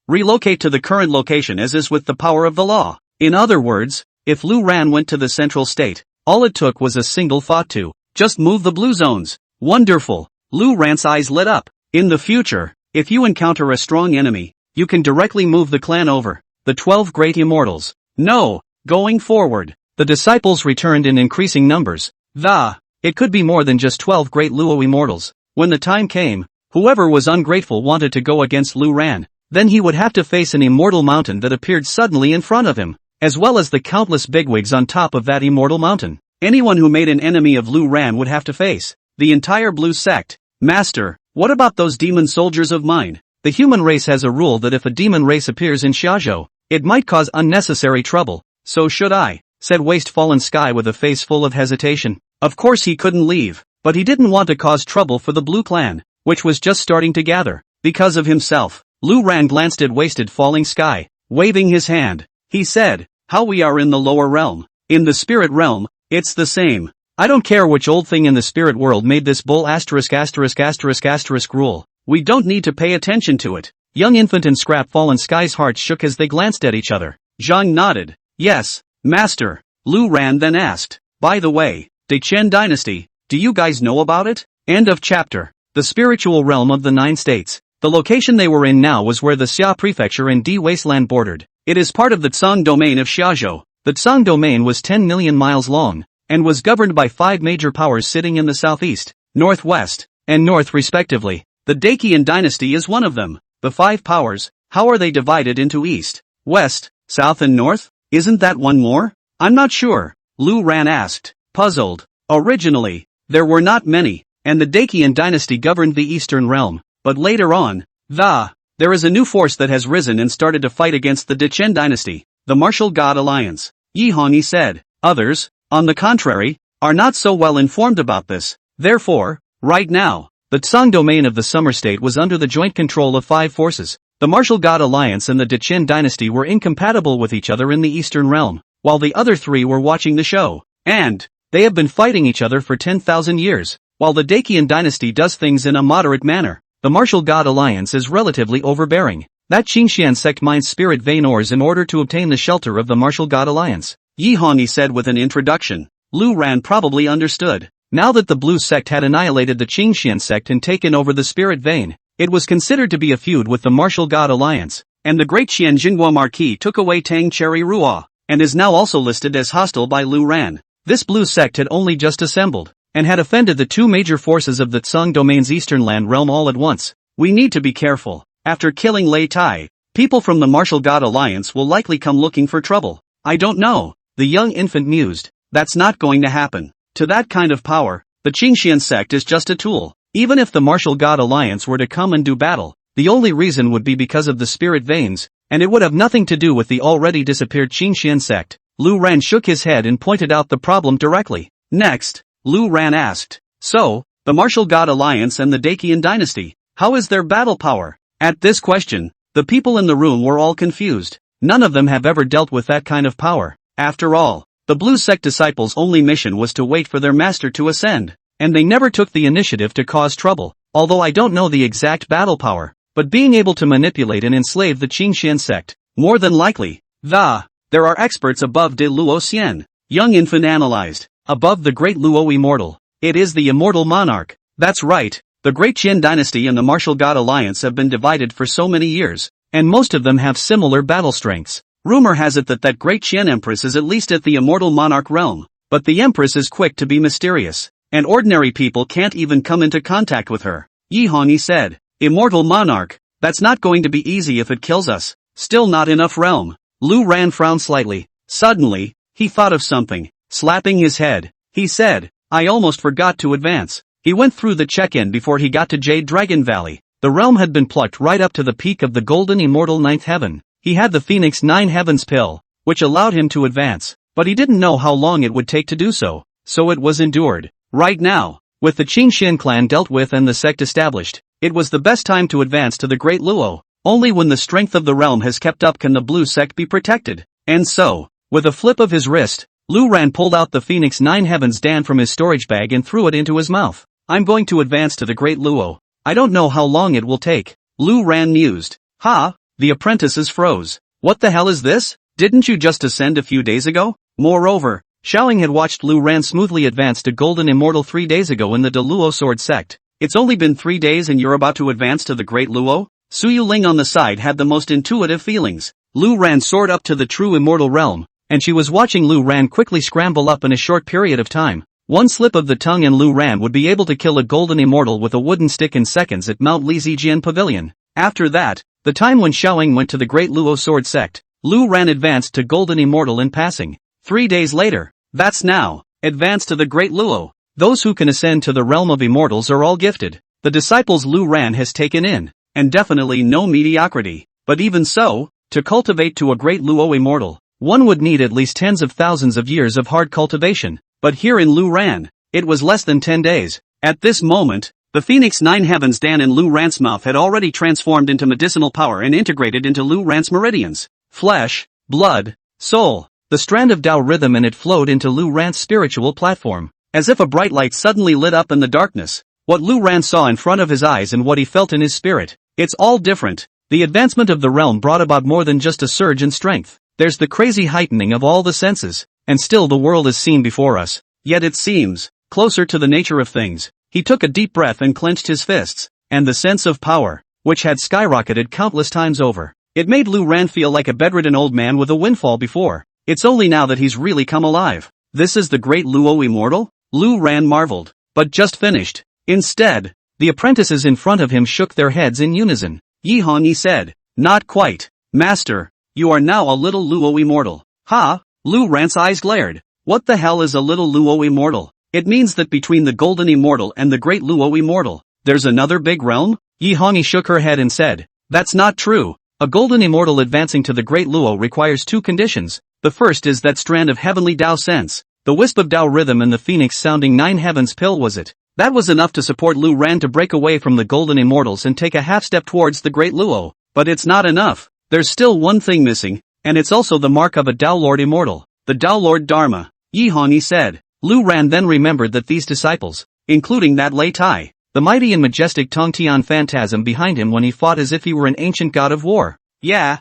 Relocate to the current location as is with the power of the law. In other words, if Lu Ran went to the central state, all it took was a single thought to just move the blue zones. Wonderful! Lu Ran's eyes lit up. In the future, if you encounter a strong enemy, you can directly move the clan over. The 12 great immortals. No, going forward, the disciples returned in increasing numbers. It could be more than just 12 great Luo immortals. When the time came, whoever was ungrateful wanted to go against Lu Ran. Then he would have to face an immortal mountain that appeared suddenly in front of him, as well as the countless bigwigs on top of that immortal mountain. Anyone who made an enemy of Lu Ran would have to face the entire blue sect. Master, what about those demon soldiers of mine? The human race has a rule that if a demon race appears in Xiaozhou, it might cause unnecessary trouble. So should I, said Waste Fallen Sky with a face full of hesitation. Of course he couldn't leave, but he didn't want to cause trouble for the Blue Clan, which was just starting to gather. Because of himself, Lu Ran glanced at Wasted Falling Sky, waving his hand. He said, how we are in the lower realm. In the spirit realm, it's the same. I don't care which old thing in the spirit world made this bull ***** rule. We don't need to pay attention to it. Young Infant and Scrap Fallen Sky's hearts shook as they glanced at each other. Zhang nodded. Yes, Master. Lu Ran then asked, by the way, De Chen Dynasty, do you guys know about it? End of chapter. The spiritual realm of the 9 states. The location they were in now was where the Xia Prefecture and Di Wasteland bordered. It is part of the Tsang domain of Xiaozhou. The Tsang domain was 10 million miles long, and was governed by 5 major powers sitting in the southeast, northwest, and north respectively. The Dacian dynasty is one of them. The 5 powers, how are they divided into east, west, south and north? Isn't that one more? I'm not sure, Lu Ran asked, puzzled. Originally, there were not many, and the Dacian dynasty governed the eastern realm, but later on, there is a new force that has risen and started to fight against the Dechen dynasty, the Martial God Alliance, Yi Hongyi said. Others, on the contrary, are not so well informed about this. Therefore, right now, the Tsang domain of the Summer State was under the joint control of 5 forces. The Martial God Alliance and the Dechen dynasty were incompatible with each other in the Eastern Realm, while the other 3 were watching the show. And they have been fighting each other for 10,000 years. While the Dacian dynasty does things in a moderate manner, the Martial God Alliance is relatively overbearing. That Qingxian sect mines spirit vein ores in order to obtain the shelter of the Martial God Alliance, Yi Hongyi said with an introduction. Lu Ran probably understood. Now that the Blue Sect had annihilated the Qingxian sect and taken over the Spirit Vein, it was considered to be a feud with the Martial God Alliance, and the great Qian Jinghua Marquis took away Tang Cherry Ruo, and is now also listed as hostile by Lu Ran. This Blue Sect had only just assembled, and had offended the 2 major forces of the Tsang domain's eastern land realm all at once. We need to be careful. After killing Lei Tai, people from the Martial God Alliance will likely come looking for trouble. I don't know, the young infant mused. That's not going to happen. To that kind of power, the Qingxian sect is just a tool. Even if the Martial God Alliance were to come and do battle, the only reason would be because of the spirit veins, and it would have nothing to do with the already disappeared Qingxian sect. Lu Ran shook his head and pointed out the problem directly. Next, Lu Ran asked, so, the Martial God Alliance and the Dacian dynasty, how is their battle power? At this question, the people in the room were all confused. None of them have ever dealt with that kind of power. After all, the Blue Sect disciples' only mission was to wait for their master to ascend, and they never took the initiative to cause trouble. Although I don't know the exact battle power, but being able to manipulate and enslave the Qingxian sect, more than likely. There are experts above De Luo Xian, young infant analyzed, above the great Luo immortal. It is the immortal monarch. That's right, the great Qin dynasty and the Martial God Alliance have been divided for so many years, and most of them have similar battle strengths. Rumor has it that great Qian Empress is at least at the immortal monarch realm, but the Empress is quick to be mysterious, and ordinary people can't even come into contact with her. Yi Hongyi said, immortal monarch, that's not going to be easy if it kills us. Still not enough realm. Lu Ran frowned slightly. Suddenly, he thought of something. Slapping his head, he said, I almost forgot to advance. He went through the check-in before he got to Jade Dragon Valley. The realm had been plucked right up to the peak of the golden immortal ninth heaven. He had the Phoenix Nine Heavens pill, which allowed him to advance, but he didn't know how long it would take to do so, so it was endured. Right now, with the Qin Xin clan dealt with and the sect established, it was the best time to advance to the Great Luo. Only when the strength of the realm has kept up can the blue sect be protected. And so, with a flip of his wrist, Lu Ran pulled out the Phoenix Nine Heavens Dan from his storage bag and threw it into his mouth. I'm going to advance to the Great Luo. I don't know how long it will take. Lu Ran mused. Ha! The apprentices froze. What the hell is this? Didn't you just ascend a few days ago? Moreover, Xiaoying had watched Lu Ran smoothly advance to Golden Immortal 3 days ago in the De Luo Sword sect. It's only been 3 days and you're about to advance to the Great Luo? Su Yuling on the side had the most intuitive feelings. Lu Ran soared up to the true immortal realm, and she was watching Lu Ran quickly scramble up in a short period of time. One slip of the tongue and Lu Ran would be able to kill a golden immortal with a wooden stick in seconds at Mount Lizijian Pavilion. After that, the time when Xiaoying went to the Great Luo Sword sect, Lu Ran advanced to Golden Immortal in passing. 3 days later, that's now, advance to the Great Luo. Those who can ascend to the realm of immortals are all gifted. The disciples Lu Ran has taken in, and definitely no mediocrity. But even so, to cultivate to a Great Luo immortal, one would need at least tens of thousands of years of hard cultivation. But here in Lu Ran, it was less than 10 days. At this moment, the Phoenix Nine Heavens Dan in Lu Ran's mouth had already transformed into medicinal power and integrated into Lu Ran's meridians. Flesh, blood, soul. The strand of Tao rhythm in it flowed into Lu Ran's spiritual platform. As if a bright light suddenly lit up in the darkness. What Lu Ran saw in front of his eyes and what he felt in his spirit. It's all different. The advancement of the realm brought about more than just a surge in strength. There's the crazy heightening of all the senses. And still the world is seen before us. Yet it seems closer to the nature of things. He took a deep breath and clenched his fists. And the sense of power, which had skyrocketed countless times over. It made Lu Ran feel like a bedridden old man with a windfall before. It's only now that he's really come alive. This is the Great Luo Immortal? Lu Ran marveled. But just finished. Instead, the apprentices in front of him shook their heads in unison. Yi Hongyi said, not quite. Master, you are now a little Luo Immortal. Ha! Lu Ran's eyes glared. What the hell is a little Luo Immortal? It means that between the Golden Immortal and the Great Luo Immortal, there's another big realm? Yi Hongyi shook her head and said, that's not true. A Golden Immortal advancing to the Great Luo requires 2 conditions. The first is that strand of heavenly Tao sense. The wisp of Tao rhythm and the phoenix-sounding Nine Heavens pill was it. That was enough to support Lu Ran to break away from the Golden Immortals and take a half-step towards the Great Luo. But it's not enough. There's still one thing missing, and it's also the mark of a Tao Lord Immortal. The Tao Lord Dharma. Yi Hongyi said. Lu Ran then remembered that these disciples, including that Lei Tai, the mighty and majestic Tongtian phantasm behind him when he fought as if he were an ancient god of war. Yeah,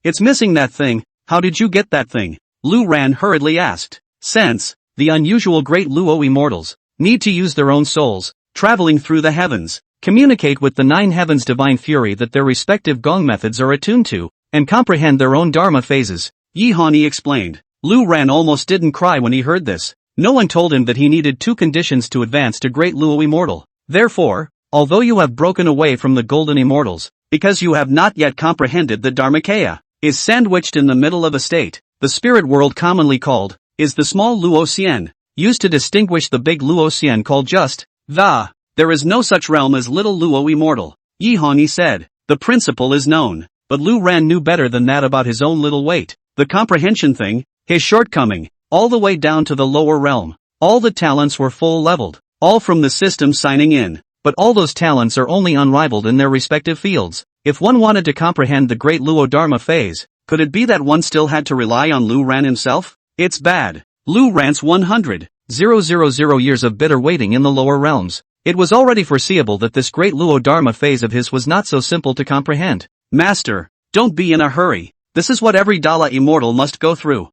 it's missing that thing. How did you get that thing? Lu Ran hurriedly asked. Since the unusual Great Luo Immortals need to use their own souls, traveling through the heavens, communicate with the Nine Heavens divine fury that their respective gong methods are attuned to, and comprehend their own dharma phases, Yi Hongyi explained. Lu Ran almost didn't cry when he heard this. No one told him that he needed 2 conditions to advance to Great Luo Immortal. Therefore, although you have broken away from the Golden Immortals, because you have not yet comprehended the Dharmakaya, is sandwiched in the middle of a state, the spirit world commonly called, is the small Luo Xian, used to distinguish the big Luo Xian called just, the. There is no such realm as little Luo Immortal, Yi Hongyi said. The principle is known, but Lu Ran knew better than that about his own little weight. The comprehension thing, his shortcoming, all the way down to the lower realm. All the talents were full leveled, all from the system signing in. But all those talents are only unrivaled in their respective fields. If one wanted to comprehend the Great Luo Dharma phase, could it be that one still had to rely on Lu Ran himself? It's bad. Lu Ran's 100,000 years of bitter waiting in the lower realms. It was already foreseeable that this Great Luo Dharma phase of his was not so simple to comprehend. Master, don't be in a hurry. This is what every Dala immortal must go through.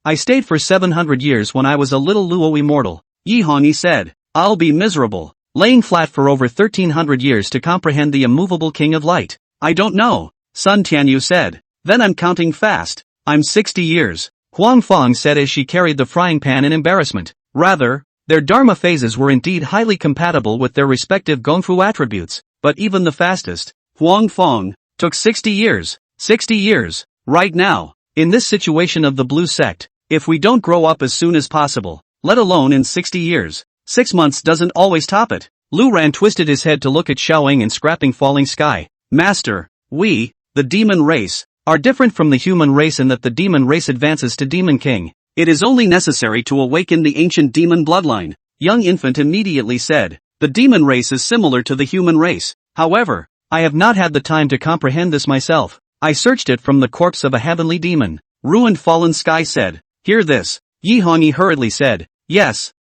I stayed for 700 years when I was a little Luo immortal. Yi Hongyi said. I'll be miserable, laying flat for over 1300 years to comprehend the immovable King of Light. I don't know, Sun Tianyu said. Then I'm counting fast. I'm 60 years. Huang Fong said as she carried the frying pan in embarrassment. Rather, their Dharma phases were indeed highly compatible with their respective Gongfu attributes, but even the fastest, Huang Fong, took 60 years. 60 years. Right now, in this situation of the blue sect, if we don't grow up as soon as possible, let alone in 60 years, 6 months doesn't always top it. Lu Ran twisted his head to look at Xiaoying and scrapping falling sky. Master, we, the demon race, are different from the human race in that the demon race advances to Demon King. It is only necessary to awaken the ancient demon bloodline. Young infant immediately said, the demon race is similar to the human race. However, I have not had the time to comprehend this myself. I searched it from the corpse of a heavenly demon. Ruined fallen sky said, hear this. Yi Hongyi hurriedly said, yes,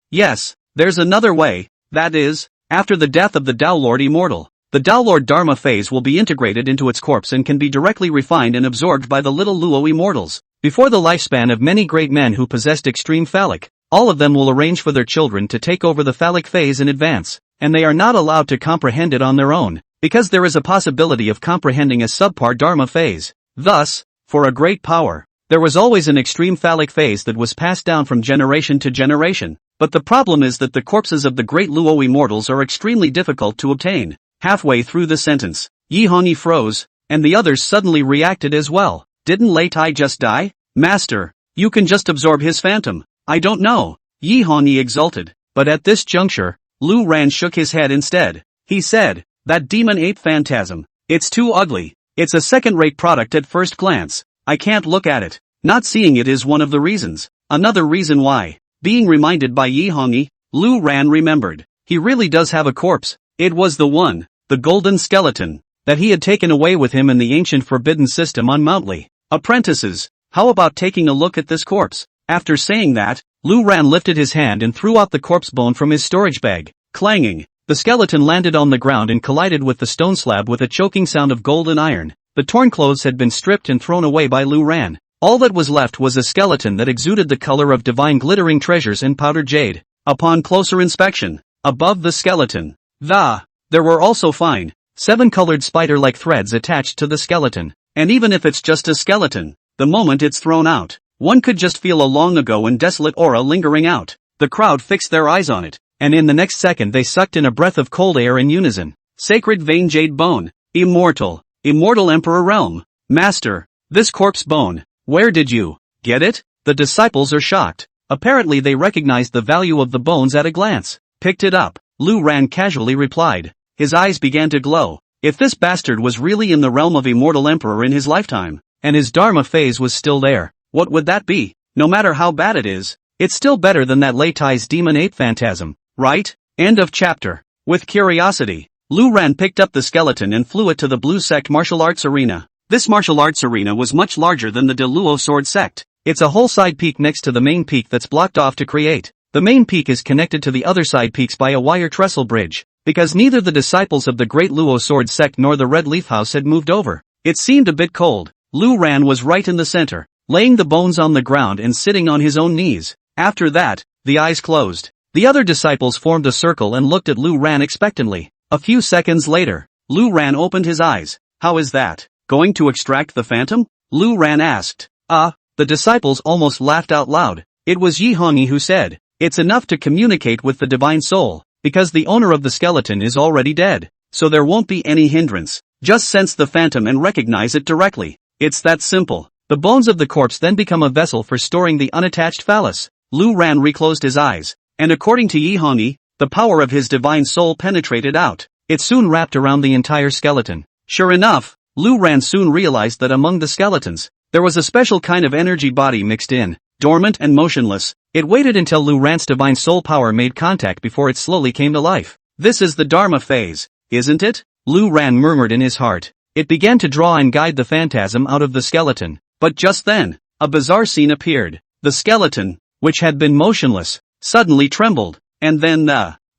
there's another way, that is, after the death of the Tao Lord Immortal, the Tao Lord Dharma phase will be integrated into its corpse and can be directly refined and absorbed by the little Luo immortals. Before the lifespan of many great men who possessed extreme phallic, all of them will arrange for their children to take over the phallic phase in advance, and they are not allowed to comprehend it on their own, because there is a possibility of comprehending a subpar Dharma phase. Thus, for a great power, there was always an extreme phallic phase that was passed down from generation to generation, but the problem is that the corpses of the great Luo immortals are extremely difficult to obtain. Halfway through the sentence, Yi Hongyi froze, and the others suddenly reacted as well. Didn't Lei Tai just die? Master, you can just absorb his phantom. I don't know. Yi Hongyi exulted, but at this juncture, Lu Ran shook his head instead. He said, that demon ape phantasm, it's too ugly. It's a second-rate product at first glance. I can't look at it. Not seeing it is one of the reasons. Another reason why. Being reminded by Yi Hongyi, Lu Ran remembered. He really does have a corpse. It was the one, the golden skeleton, that he had taken away with him in the ancient forbidden system on Mount Li. Apprentices, how about taking a look at this corpse? After saying that, Lu Ran lifted his hand and threw out the corpse bone from his storage bag. Clanging, the skeleton landed on the ground and collided with the stone slab with a choking sound of gold and iron. The torn clothes had been stripped and thrown away by Lu Ran. All that was left was a skeleton that exuded the color of divine glittering treasures and powdered jade. Upon closer inspection, above the skeleton, there were also fine, 7-colored spider-like threads attached to the skeleton. And even if it's just a skeleton, the moment it's thrown out, one could just feel a long ago and desolate aura lingering out. The crowd fixed their eyes on it, and in the next second they sucked in a breath of cold air in unison. Sacred vein jade bone, immortal emperor realm. Master, this corpse bone, where did you get it? The disciples are shocked. Apparently they recognized the value of the bones at a glance. Picked it up, Lu Ran casually replied. His eyes began to glow. If this bastard was really in the realm of immortal emperor in his lifetime, and his Dharma phase was still there, what would that be? No matter how bad it is, it's still better than that Lei Tai's demon ape phantasm, right? End of chapter. With curiosity, Lu Ran picked up the skeleton and flew it to the Blue Sect martial arts arena. This martial arts arena was much larger than the De Luo Sword Sect. It's a whole side peak next to the main peak that's blocked off to create. The main peak is connected to the other side peaks by a wire trestle bridge, because neither the disciples of the Great Luo Sword Sect nor the Red Leaf House had moved over. It seemed a bit cold. Lu Ran was right in the center, laying the bones on the ground and sitting on his own knees. After that, the eyes closed. The other disciples formed a circle and looked at Lu Ran expectantly. A few seconds later, Lu Ran opened his eyes. How is that? Going to extract the phantom? Lu Ran asked. The disciples almost laughed out loud. It was Yi Hongyi who said, it's enough to communicate with the divine soul, because the owner of the skeleton is already dead, so there won't be any hindrance. Just sense the phantom and recognize it directly. It's that simple. The bones of the corpse then become a vessel for storing the unattached phallus. Lu Ran reclosed his eyes, and according to Yi Hongyi, the power of his divine soul penetrated out. It soon wrapped around the entire skeleton. Sure enough, Lu Ran soon realized that among the skeletons, there was a special kind of energy body mixed in, dormant and motionless. It waited until Lu Ran's divine soul power made contact before it slowly came to life. This is the Dharma phase, isn't it? Lu Ran murmured in his heart. It began to draw and guide the phantasm out of the skeleton. But just then, a bizarre scene appeared. The skeleton, which had been motionless, suddenly trembled, and then,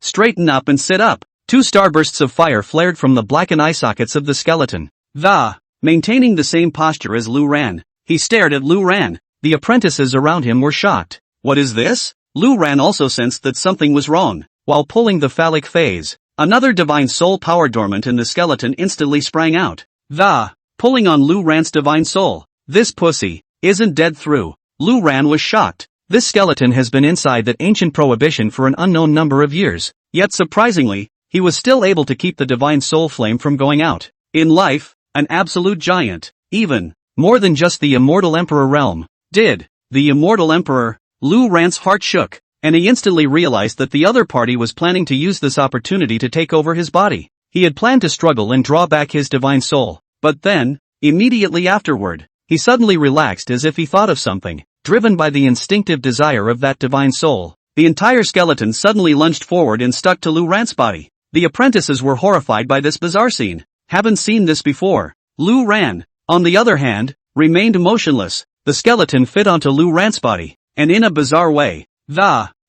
straighten up and sit up. 2 starbursts of fire flared from the blackened eye sockets of the skeleton. Maintaining the same posture as Lu Ran, he stared at Lu Ran. The apprentices around him were shocked. What is this? Lu Ran also sensed that something was wrong. While pulling the phallic phase, another divine soul power dormant in the skeleton instantly sprang out. Pulling on Lu Ran's divine soul. This pussy isn't dead through. Lu Ran was shocked. This skeleton has been inside that ancient prohibition for an unknown number of years. Yet surprisingly, he was still able to keep the divine soul flame from going out. In life, an absolute giant. Even more than just the immortal emperor realm. Did the immortal emperor? Lu Ran's heart shook. and he instantly realized that the other party was planning to use this opportunity to take over his body. He had planned to struggle and draw back his divine soul, but then, immediately afterward, he suddenly relaxed as if he thought of something, driven by the instinctive desire of that divine soul. The entire skeleton suddenly lunged forward and stuck to Lu Ran's body. The apprentices were horrified by this bizarre scene. Haven't seen this before. Lu Ran, on the other hand, remained motionless. The skeleton fit onto Lu Ran's body, and in a bizarre way,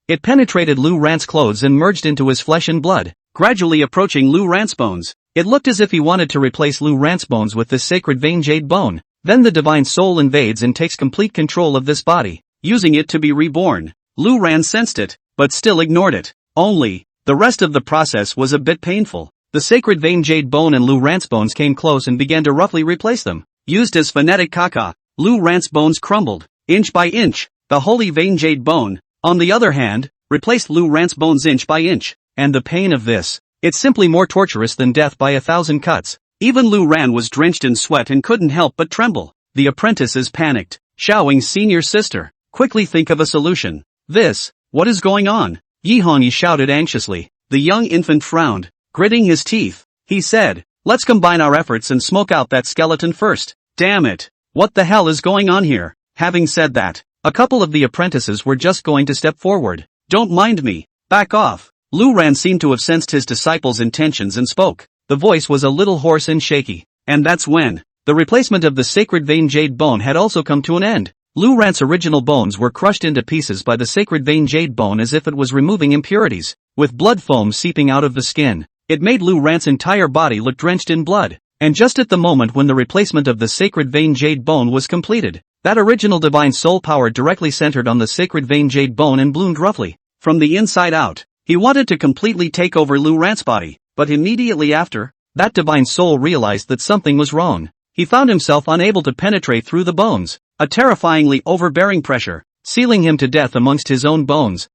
it penetrated Lu Ran's clothes and merged into his flesh and blood, gradually approaching Lu Ran's bones. It looked as if he wanted to replace Lu Ran's bones with this sacred vein jade bone. Then the divine soul invades and takes complete control of this body, using it to be reborn. Lu Ran sensed it, but still ignored it. Only, the rest of the process was a bit painful. The sacred vein jade bone and Lu Ran's bones came close and began to roughly replace them. Used as phonetic kaka, Lu Ran's bones crumbled, inch by inch. The holy vein jade bone, on the other hand, replaced Lu Ran's bones inch by inch. And the pain of this, it's simply more torturous than death by 1,000 cuts. Even Lu Ran was drenched in sweat and couldn't help but tremble. The apprentices panicked. Xiaoying's senior sister, quickly think of a solution. What is going on? Yi Hongyi shouted anxiously. The young infant frowned, gritting his teeth. He said, let's combine our efforts and smoke out that skeleton first. Damn it. What the hell is going on here? Having said that, a couple of the apprentices were just going to step forward. Don't mind me. Back off. Lu Ran seemed to have sensed his disciples' intentions and spoke. The voice was a little hoarse and shaky. And that's when the replacement of the sacred vein jade bone had also come to an end. Lu Ran's original bones were crushed into pieces by the sacred vein jade bone as if it was removing impurities, with blood foam seeping out of the skin. It made Lu Ran's entire body look drenched in blood. And just at the moment when the replacement of the sacred vein jade bone was completed, that original divine soul power directly centered on the sacred vein jade bone and bloomed roughly, from the inside out. He wanted to completely take over Lu Ran's body, but immediately after, that divine soul realized that something was wrong. He found himself unable to penetrate through the bones, a terrifyingly overbearing pressure, sealing him to death amongst his own bones.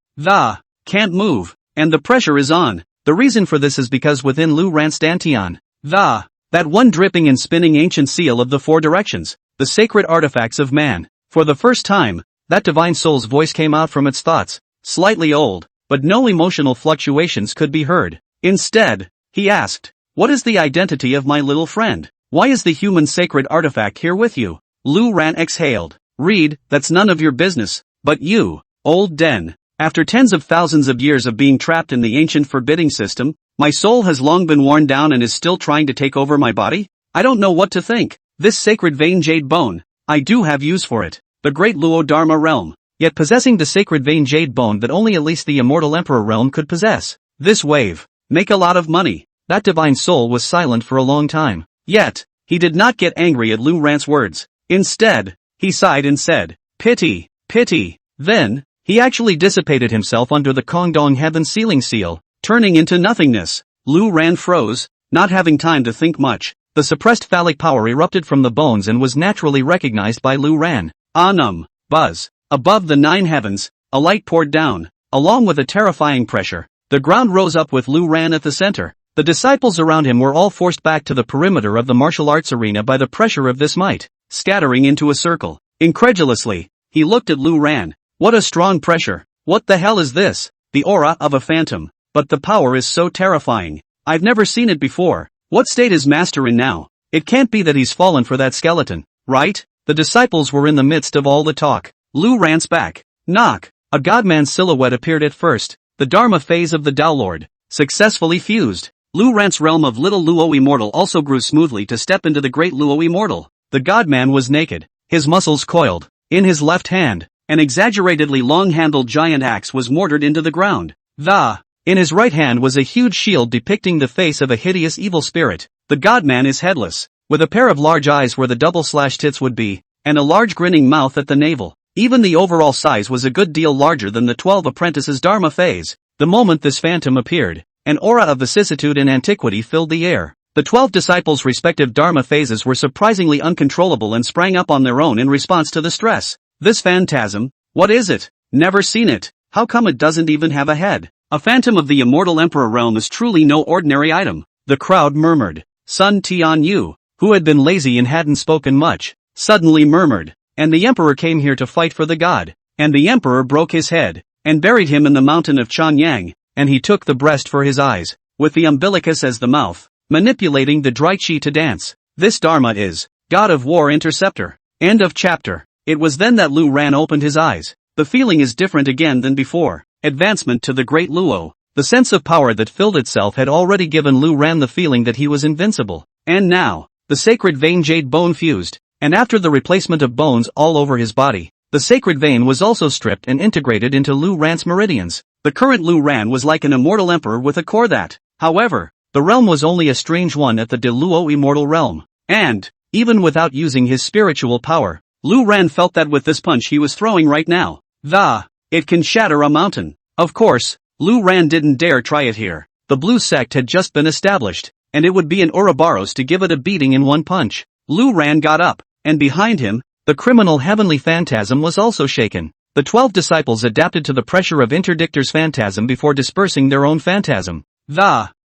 Can't move, and the pressure is on. The reason for this is because within Lu Ran's dantian, that one dripping and spinning ancient seal of the four directions, the sacred artifacts of man. For the first time, that divine soul's voice came out from its thoughts, slightly old, but no emotional fluctuations could be heard. Instead, he asked, what is the identity of my little friend? Why is the human sacred artifact here with you? Lu Ran exhaled. Read, that's none of your business, but you, old Den. After tens of thousands of years of being trapped in the ancient forbidding system, my soul has long been worn down and is still trying to take over my body? I don't know what to think. This sacred vein jade bone, I do have use for it. The great Luo Dharma realm, yet possessing the sacred vein jade bone that only at least the immortal emperor realm could possess. This wave, make a lot of money. That divine soul was silent for a long time. Yet, he did not get angry at Lu Ran's words. Instead, he sighed and said, pity, pity. Then, he actually dissipated himself under the Kongdong heaven sealing seal, turning into nothingness. Lu Ran froze, not having time to think much. The suppressed phallic power erupted from the bones and was naturally recognized by Lu Ran. Buzz. Above the 9 heavens, a light poured down, along with a terrifying pressure. The ground rose up with Lu Ran at the center. The disciples around him were all forced back to the perimeter of the martial arts arena by the pressure of this might, scattering into a circle. Incredulously, he looked at Lu Ran. What a strong pressure. What the hell is this? The aura of a phantom. But the power is so terrifying. I've never seen it before. What state is Master in now? It can't be that he's fallen for that skeleton, right? The disciples were in the midst of all the talk. Lu Ran's back. Knock. A godman's silhouette appeared at first. The Dharma phase of the Tao Lord, successfully fused. Lu Ran's realm of Little Luo Immortal also grew smoothly to step into the Great Luo Immortal. The godman was naked, his muscles coiled. In his left hand, an exaggeratedly long-handled giant axe was mortared into the ground. In his right hand was a huge shield depicting the face of a hideous evil spirit. The godman is headless, with a pair of large eyes where the double-slashed tits would be, and a large grinning mouth at the navel. Even the overall size was a good deal larger than the 12 apprentices' Dharma phase. The moment this phantom appeared, an aura of vicissitude and antiquity filled the air. The 12 disciples' respective Dharma phases were surprisingly uncontrollable and sprang up on their own in response to the stress. This phantasm, what is it? Never seen it. How come it doesn't even have a head? A phantom of the immortal emperor realm is truly no ordinary item. The crowd murmured. Sun Tianyu, who had been lazy and hadn't spoken much, suddenly murmured, and the emperor came here to fight for the god, and the emperor broke his head, and buried him in the mountain of Chanyang, and he took the breast for his eyes, with the umbilicus as the mouth, manipulating the dry chi to dance. This Dharma is God of War Interceptor. End of chapter. It was then that Lu Ran opened his eyes. The feeling is different again than before. Advancement to the Great Luo. The sense of power that filled itself had already given Lu Ran the feeling that he was invincible. And now, the sacred vein jade bone fused, and after the replacement of bones all over his body, the sacred vein was also stripped and integrated into Lu Ran's meridians. The current Lu Ran was like an immortal emperor with a core that, however, the realm was only a strange one at the De Luo immortal realm. And, even without using his spiritual power, Lu Ran felt that with this punch he was throwing right now, it can shatter a mountain. Of course, Lu Ran didn't dare try it here. The blue sect had just been established, and it would be an Ouroboros to give it a beating in one punch. Lu Ran got up, and behind him, the criminal heavenly phantasm was also shaken. The 12 disciples adapted to the pressure of Interdictor's phantasm before dispersing their own phantasm.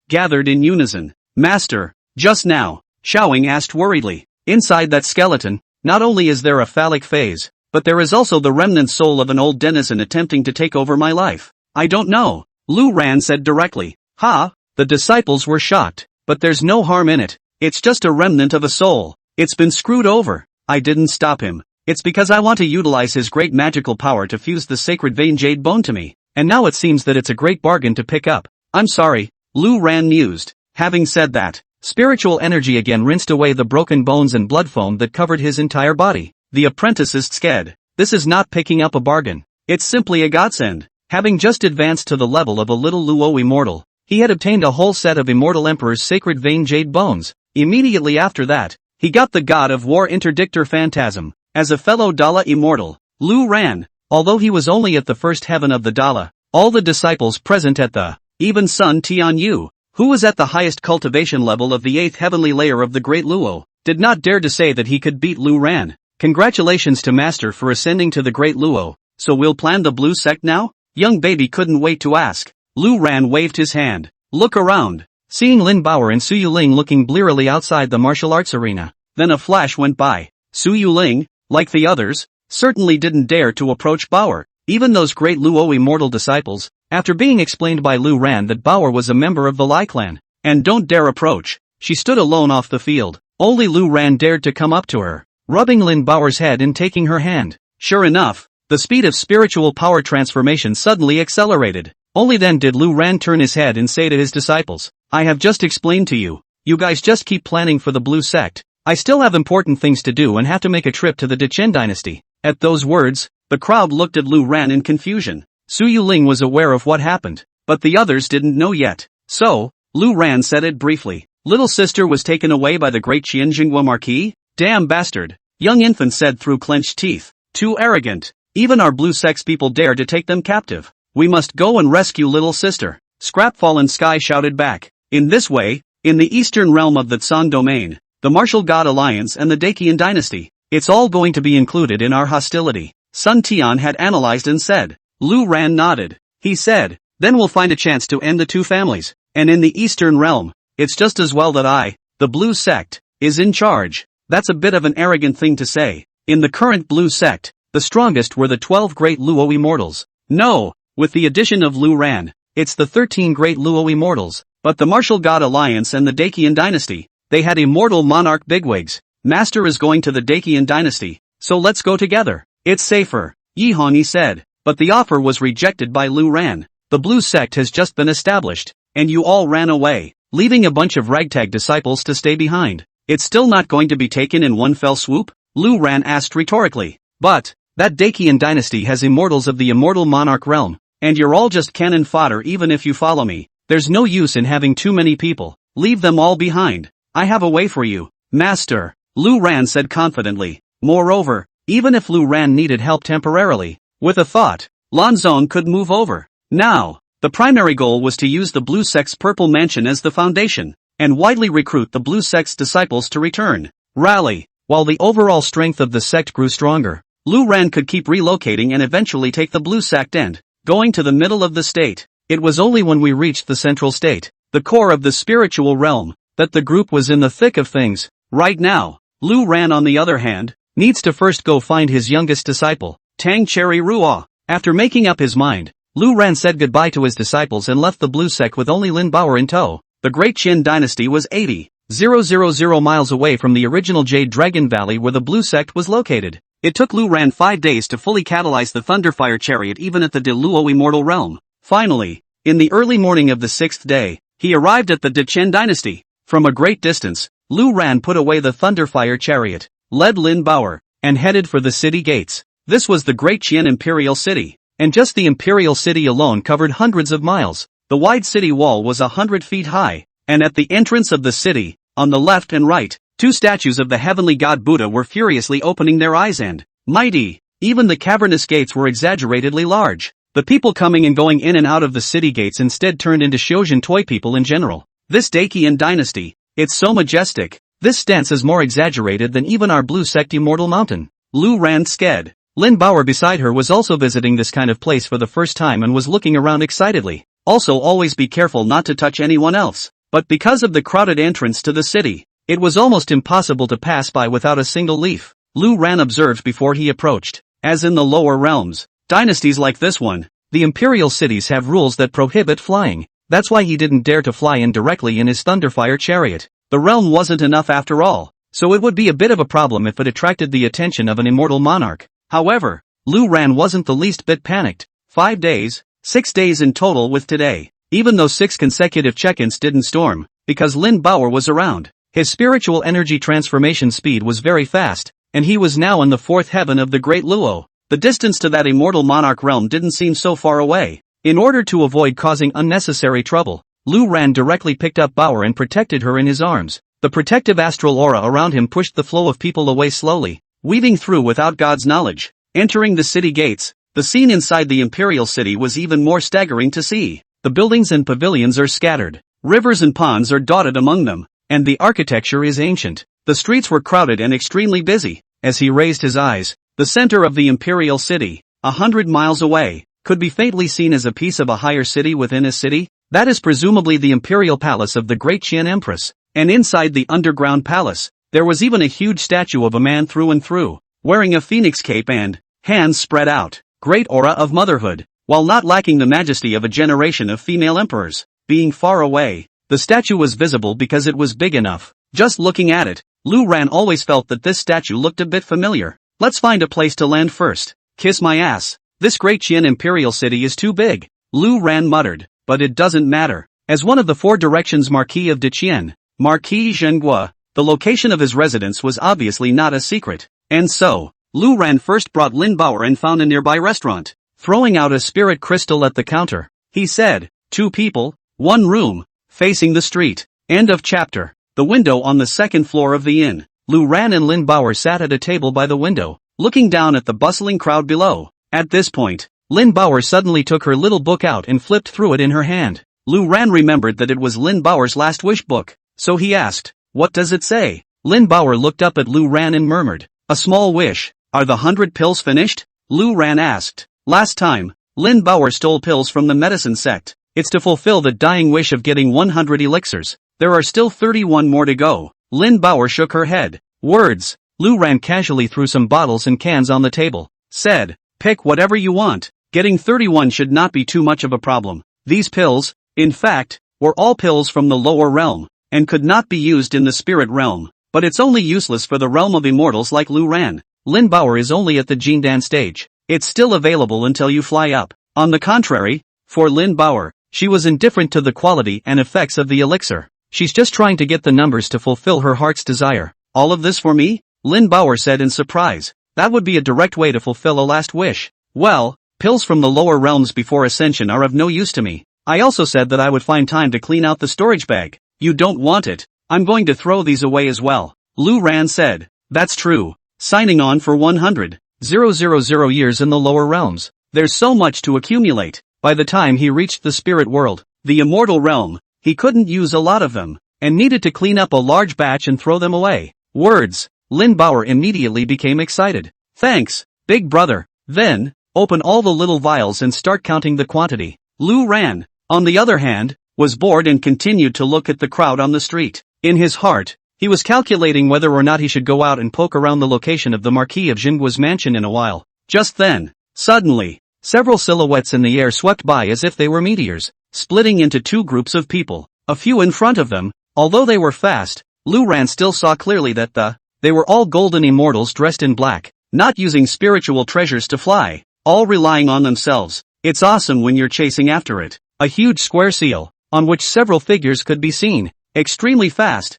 Gathered in unison. Master, just now, Xiaoying asked worriedly. Inside that skeleton, not only is there a phallic phase, but there is also the remnant soul of an old denizen attempting to take over my life. I don't know, Lu Ran said directly. The disciples were shocked, but there's no harm in it. It's just a remnant of a soul. It's been screwed over. I didn't stop him. It's because I want to utilize his great magical power to fuse the sacred vein jade bone to me, and now it seems that it's a great bargain to pick up. I'm sorry, Lu Ran mused. Having said that, spiritual energy again rinsed away the broken bones and blood foam that covered his entire body. The apprentice's sked. This is not picking up a bargain. It's simply a godsend. Having just advanced to the level of a little Luo immortal, he had obtained a whole set of Immortal Emperor's sacred vein jade bones. Immediately after that, he got the God of War Interdictor Phantasm. As a fellow Dala immortal, Lu Ran, although he was only at the first heaven of the Dala, all the disciples present at the, even Sun Tianyu, who was at the highest cultivation level of the 8th heavenly layer of the Great Luo, did not dare to say that he could beat Lu Ran. Congratulations to Master for ascending to the Great Luo. So we'll plan the blue sect now? Young baby couldn't wait to ask. Lu Ran waved his hand. Look around. Seeing Lin Bauer and Su Yuling looking blearily outside the martial arts arena, then a flash went by. Su Yuling, like the others, certainly didn't dare to approach Bauer. Even those great Luo immortal disciples, after being explained by Lu Ran that Bauer was a member of the Lai clan, and don't dare approach, she stood alone off the field. Only Lu Ran dared to come up to her, rubbing Lin Bauer's head and taking her hand. Sure enough, the speed of spiritual power transformation suddenly accelerated. Only then did Lu Ran turn his head and say to his disciples, I have just explained to you. You guys just keep planning for the blue sect. I still have important things to do and have to make a trip to the Dechen dynasty. At those words, the crowd looked at Lu Ran in confusion. Su Yuling was aware of what happened, but the others didn't know yet. So, Lu Ran said it briefly. Little sister was taken away by the great Qianjingwa Marquis? Damn bastard, young infant said through clenched teeth. Too arrogant. Even our blue sex people dare to take them captive. We must go and rescue little sister. Scrap Fallen Sky shouted back. In this way, in the eastern realm of the Tsan domain, the Martial God Alliance and the Dakian dynasty, it's all going to be included in our hostility. Sun Tian had analyzed and said. Lu Ran nodded. He said, then we'll find a chance to end the two families. And in the eastern realm, it's just as well that I, the blue sect, is in charge. That's a bit of an arrogant thing to say. In the current blue sect, the strongest were the 12 great Luo immortals. No, with the addition of Lu Ran, it's the 13 great Luo immortals. But the Martial God Alliance and the Dakian dynasty, they had immortal monarch bigwigs. Master is going to the Dakian dynasty, so let's go together. It's safer, Yi Hongyi said. But the offer was rejected by Lu Ran. The blue sect has just been established, and you all ran away, leaving a bunch of ragtag disciples to stay behind. It's still not going to be taken in one fell swoop? Lu Ran asked rhetorically. But, that Dakian dynasty has immortals of the immortal monarch realm, and you're all just cannon fodder even if you follow me. There's no use in having too many people. Leave them all behind. I have a way for you, Master, Lu Ran said confidently. Moreover, even if Lu Ran needed help temporarily, with a thought, Lanzong could move over. Now, the primary goal was to use the Blue Sect's Purple Mansion as the foundation, and widely recruit the Blue Sect's disciples to return. Rally. While the overall strength of the sect grew stronger, Lu Ran could keep relocating and eventually take the Blue Sect and, going to the middle of the state. It was only when we reached the central state, the core of the spiritual realm, that the group was in the thick of things. Right now, Lu Ran on the other hand, needs to first go find his youngest disciple, Tang Cherry Ruo. After making up his mind, Lu Ran said goodbye to his disciples and left the blue sect with only Lin Baoer in tow. The Great Qin dynasty was 80,000 miles away from the original Jade Dragon Valley where the blue sect was located. It took Lu Ran 5 days to fully catalyze the Thunderfire chariot even at the De Luo immortal realm. Finally, in the early morning of the 6th day, he arrived at the De Chen dynasty. From a great distance, Lu Ran put away the Thunderfire chariot, led Lin Baoer, and headed for the city gates. This was the Great Qian Imperial City, and just the Imperial City alone covered hundreds of miles. The wide city wall was 100 feet high, and at the entrance of the city, on the left and right, 2 statues of the heavenly god Buddha were furiously opening their eyes and mighty. Even the cavernous gates were exaggeratedly large. The people coming and going in and out of the city gates instead turned into Shojin toy people in general. This Dakian dynasty, it's so majestic. This stance is more exaggerated than even our blue sect immortal mountain. Lu Ran sked. Lin Baoer beside her was also visiting this kind of place for the first time and was looking around excitedly. Also always be careful not to touch anyone else. But because of the crowded entrance to the city, it was almost impossible to pass by without a single leaf. Lu Ran observed before he approached. As in the lower realms, dynasties like this one, the imperial cities have rules that prohibit flying. That's why he didn't dare to fly in directly in his Thunderfire chariot. The realm wasn't enough after all, so it would be a bit of a problem if it attracted the attention of an immortal monarch. However, Lu Ran wasn't the least bit panicked. 5 days, 6 days in total with today. Even though 6 consecutive check-ins didn't storm, because Lin Baoer was around. His spiritual energy transformation speed was very fast, and he was now in the 4th heaven of the Great Luo. The distance to that immortal monarch realm didn't seem so far away. In order to avoid causing unnecessary trouble, Lu Ran directly picked up Baoer and protected her in his arms. The protective astral aura around him pushed the flow of people away slowly, weaving through without God's knowledge. Entering the city gates, the scene inside the imperial city was even more staggering to see. The buildings and pavilions are scattered, rivers and ponds are dotted among them, and the architecture is ancient. The streets were crowded and extremely busy. As he raised his eyes, the center of the imperial city, 100 miles away, could be faintly seen as a piece of a higher city within a city. That is presumably the imperial palace of the Great Qian Empress. And inside the underground palace, there was even a huge statue of a man through and through, wearing a phoenix cape and hands spread out. Great aura of motherhood, while not lacking the majesty of a generation of female emperors. Being far away, the statue was visible because it was big enough. Just looking at it, Lu Ran always felt that this statue looked a bit familiar. Let's find a place to land first. Kiss my ass. This Great Qian Imperial City is too big. Lu Ran muttered, but it doesn't matter. As one of the 4 directions Marquis of Deqian, Marquis Zhenghua, the location of his residence was obviously not a secret. And so, Lu Ran first brought Lin Baoer and found a nearby restaurant. Throwing out a spirit crystal at the counter, he said, 2 people, 1 room, facing the street. End of chapter. The window on the 2nd floor of the inn. Lu Ran and Lin Baoer sat at a table by the window, looking down at the bustling crowd below. At this point, Lin Baoer suddenly took her little book out and flipped through it in her hand. Lu Ran remembered that it was Lin Baoer's last wish book, so he asked, what does it say? Lin Baoer looked up at Lu Ran and murmured, a small wish. Are the 100 pills finished? Lu Ran asked. Last time, Lin Baoer stole pills from the medicine sect. It's to fulfill the dying wish of getting 100 elixirs. There are still 31 more to go. Lin Baoer shook her head. Words. Lu Ran casually threw some bottles and cans on the table. Said, pick whatever you want. Getting 31 should not be too much of a problem. These pills, in fact, were all pills from the lower realm, and could not be used in the spirit realm. But it's only useless for the realm of immortals like Lu Ran. Lin Baoer is only at the Jindan stage. It's still available until you fly up. On the contrary, for Lin Baoer, she was indifferent to the quality and effects of the elixir. She's just trying to get the numbers to fulfill her heart's desire. All of this for me? Lin Baoer said in surprise. That would be a direct way to fulfill a last wish. Well, pills from the lower realms before ascension are of no use to me. I also said that I would find time to clean out the storage bag. You don't want it. I'm going to throw these away as well. Lu Ran said. That's true. Signing on for 100,000 years in the lower realms. There's so much to accumulate. By the time he reached the spirit world, the immortal realm, he couldn't use a lot of them, and needed to clean up a large batch and throw them away. Words. Lin Baoer immediately became excited. Thanks, big brother. Then, open all the little vials and start counting the quantity. Lu Ran, on the other hand, was bored and continued to look at the crowd on the street. In his heart, he was calculating whether or not he should go out and poke around the location of the Marquis of Zhenghua's mansion in a while. Just then, suddenly, Several silhouettes in the air swept by as if they were meteors, splitting into two groups of people. A few in front of them, although they were fast, Lu Ran still saw clearly that they were all golden immortals dressed in black, not using spiritual treasures to fly, all relying on themselves. It's awesome when you're chasing after it. A huge square seal, on which several figures could be seen, extremely fast,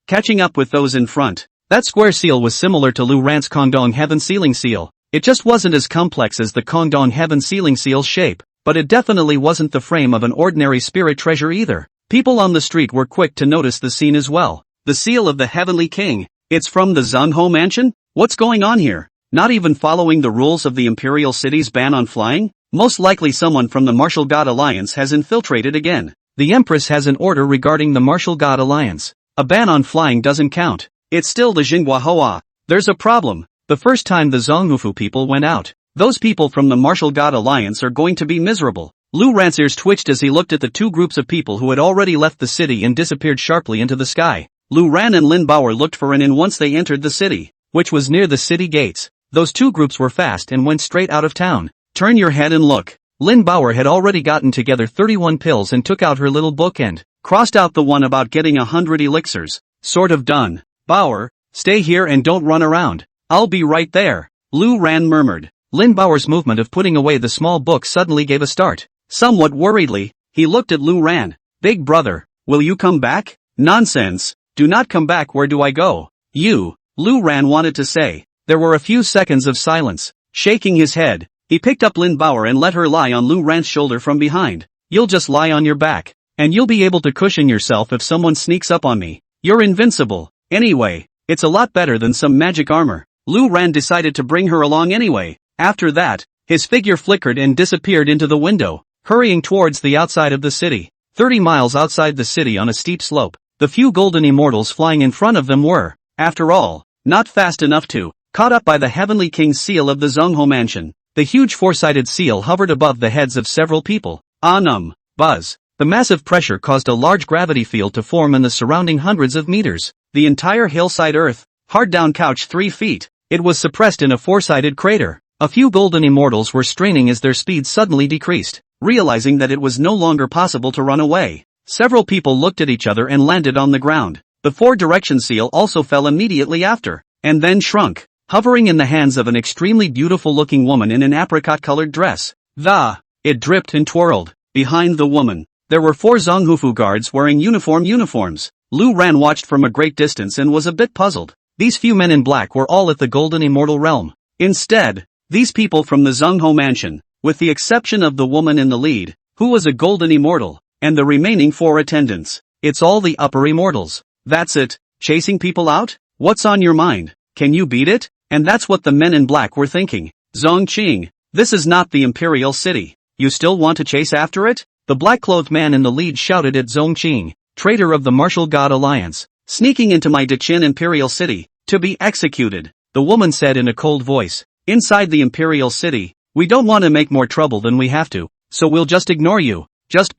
catching up with those in front. That square seal was similar to Lu Ran's Kongdong Heaven Sealing Seal. It just wasn't as complex as the Kongdong Heaven Sealing Seal's shape, but it definitely wasn't the frame of an ordinary spirit treasure either. People on the street were quick to notice the scene as well. The seal of the Heavenly King. It's from the Zhongho Mansion? What's going on here? Not even following the rules of the Imperial City's ban on flying? Most likely someone from the Martial God Alliance has infiltrated again. The Empress has an order regarding the Martial God Alliance. A ban on flying doesn't count. It's still the Jinghua Hoa. There's a problem. The first time the Zhonghufu people went out, those people from the Martial God Alliance are going to be miserable. Lu Ran's ears twitched as he looked at the two groups of people who had already left the city and disappeared sharply into the sky. Lu Ran and Lin Bauer looked for an inn once they entered the city, which was near the city gates. Those two groups were fast and went straight out of town. Turn your head and look. Lin Bauer had already gotten together 31 pills and took out her little book and crossed out the one about getting 100 elixirs. Sort of done. Bauer, stay here and don't run around. I'll be right there. Lu Ran murmured. Lin Bauer's movement of putting away the small book suddenly gave a start. Somewhat worriedly, he looked at Lu Ran. Big brother, will you come back? Nonsense. Do not come back. Where do I go? You, Lu Ran wanted to say. There were a few seconds of silence. Shaking his head, he picked up Lin Bauer and let her lie on Lu Ran's shoulder from behind. You'll just lie on your back, and you'll be able to cushion yourself if someone sneaks up on me. You're invincible. Anyway, it's a lot better than some magic armor. Lu Ran decided to bring her along anyway. After that, his figure flickered and disappeared into the window, hurrying towards the outside of the city. 30 miles outside the city on a steep slope, the few golden immortals flying in front of them were, after all, not fast enough to, caught up by the Heavenly King's seal of the Zhongho Mansion. The huge four-sided seal hovered above the heads of several people. Buzz. The massive pressure caused a large gravity field to form in the surrounding hundreds of meters. The entire hillside earth, hard down couch 3 feet. It was suppressed in a four-sided crater. A few golden immortals were straining as their speed suddenly decreased, realizing that it was no longer possible to run away. Several people looked at each other and landed on the ground. The four-direction seal also fell immediately after, and then shrunk, hovering in the hands of an extremely beautiful-looking woman in an apricot-colored dress. It dripped and twirled. Behind the woman, there were 4 Zhonghufu guards wearing uniforms. Lu Ran watched from a great distance and was a bit puzzled. These few men in black were all at the Golden Immortal Realm. Instead, these people from the Zhongho Mansion, with the exception of the woman in the lead, who was a Golden Immortal, and the remaining 4 attendants. It's all the upper immortals. That's it, chasing people out? What's on your mind? Can you beat it? And that's what the men in black were thinking. Zhongqing, this is not the Imperial City. You still want to chase after it? The black-clothed man in the lead shouted at Zhongqing, traitor of the Martial God Alliance, sneaking into my Daqin Imperial City, to be executed. The woman said in a cold voice, inside the Imperial City, we don't want to make more trouble than we have to, so we'll just ignore you. Just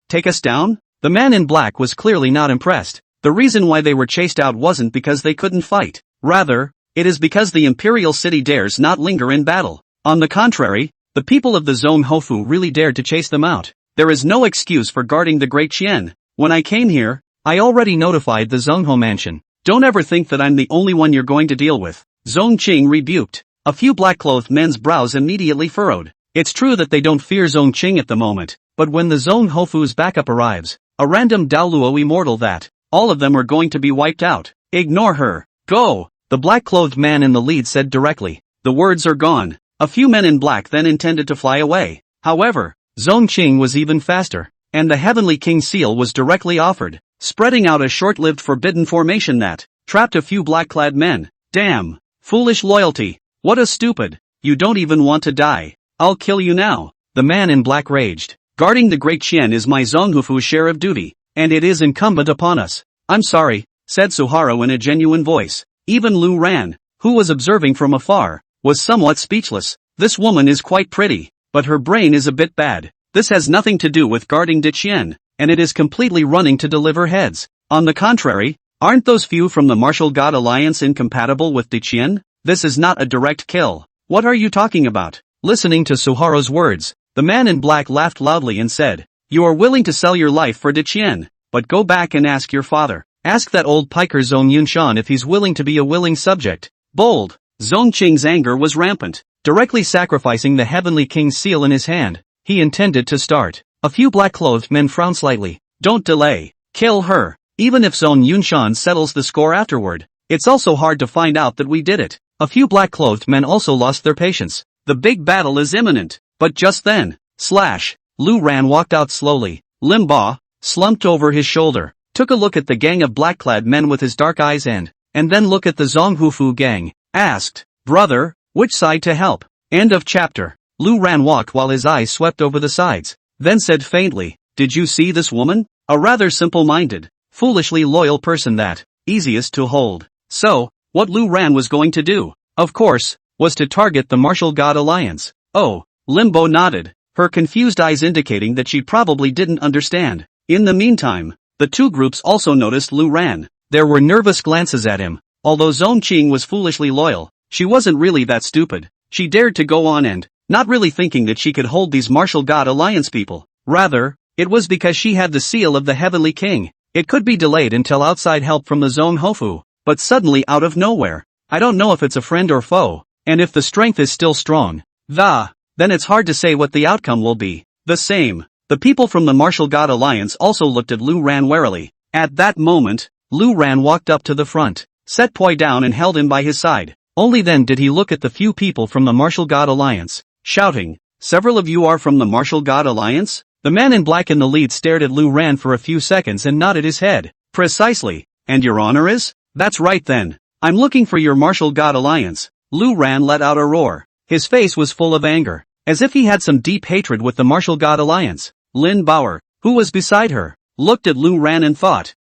take us down? The man in black was clearly not impressed. The reason why they were chased out wasn't because they couldn't fight. Rather, it is because the Imperial City dares not linger in battle. On the contrary, the people of the Zhonghufu really dared to chase them out. There is no excuse for guarding the Great Qian. When I came here, I already notified the Zhongho Mansion. Don't ever think that I'm the only one you're going to deal with. Zhongqing rebuked. A few black-clothed men's brows immediately furrowed. It's true that they don't fear Zhongqing at the moment, but when the Zhonghufu's backup arrives, a random Daoluo immortal that, all of them are going to be wiped out. Ignore her. Go! The black-clothed man in the lead said directly. The words are gone. A few men in black then intended to fly away. However, Zhongqing was even faster, and the Heavenly King's seal was directly offered, spreading out a short-lived forbidden formation that trapped a few black-clad men. Damn! Foolish loyalty! What a stupid! You don't even want to die. I'll kill you now. The man in black raged. Guarding the Great Qian is my Zhonghufu's share of duty, and it is incumbent upon us. I'm sorry, said Suharu in a genuine voice. Even Lu Ran, who was observing from afar, was somewhat speechless. This woman is quite pretty, but her brain is a bit bad. This has nothing to do with guarding Daqin, and it is completely running to deliver heads. On the contrary, aren't those few from the Martial God Alliance incompatible with Daqin? This is not a direct kill. What are you talking about? Listening to Suharu's words, the man in black laughed loudly and said, "You are willing to sell your life for Diqian, but go back and ask your father. Ask that old piker Zong Yunshan if he's willing to be a willing subject." Bold. Zong Qing's anger was rampant. Directly sacrificing the Heavenly King's seal in his hand, he intended to start. A few black-clothed men frowned slightly. "Don't delay. Kill her. Even if Zong Yunshan settles the score afterward, it's also hard to find out that we did it." A few black-clothed men also lost their patience. The big battle is imminent. But just then, slash, Lu Ran walked out slowly. Lim Ba slumped over his shoulder, took a look at the gang of black-clad men with his dark eyes and then look at the Zong Hufu gang, asked, "Brother, which side to help?" End of chapter. Lu Ran walked while his eyes swept over the sides, then said faintly, "Did you see this woman? A rather simple-minded, foolishly loyal person that, easiest to hold." So, what Lu Ran was going to do, of course, was to target the Martial God Alliance. Oh, Limbo nodded, her confused eyes indicating that she probably didn't understand. In the meantime, the two groups also noticed Lu Ran. There were nervous glances at him. Although Zong Qing was foolishly loyal, she wasn't really that stupid. She dared to go on and, not really thinking that she could hold these Martial God Alliance people. Rather, it was because she had the seal of the Heavenly King. It could be delayed until outside help from the Zong Hofu, but suddenly out of nowhere. I don't know if it's a friend or foe, and if the strength is still strong, then it's hard to say what the outcome will be. The same. The people from the Martial God Alliance also looked at Lu Ran warily. At that moment, Lu Ran walked up to the front, set Poi down and held him by his side. Only then did he look at the few people from the Martial God Alliance, shouting, "Several of you are from the Martial God Alliance?" The man in black in the lead stared at Lu Ran for a few seconds and nodded his head. "Precisely. And your honor is?" "That's right then. I'm looking for your Martial God Alliance." Lu Ran let out a roar. His face was full of anger, as if he had some deep hatred with the Martial God Alliance. Lin Bauer, who was beside her, looked at Lu Ran and thought,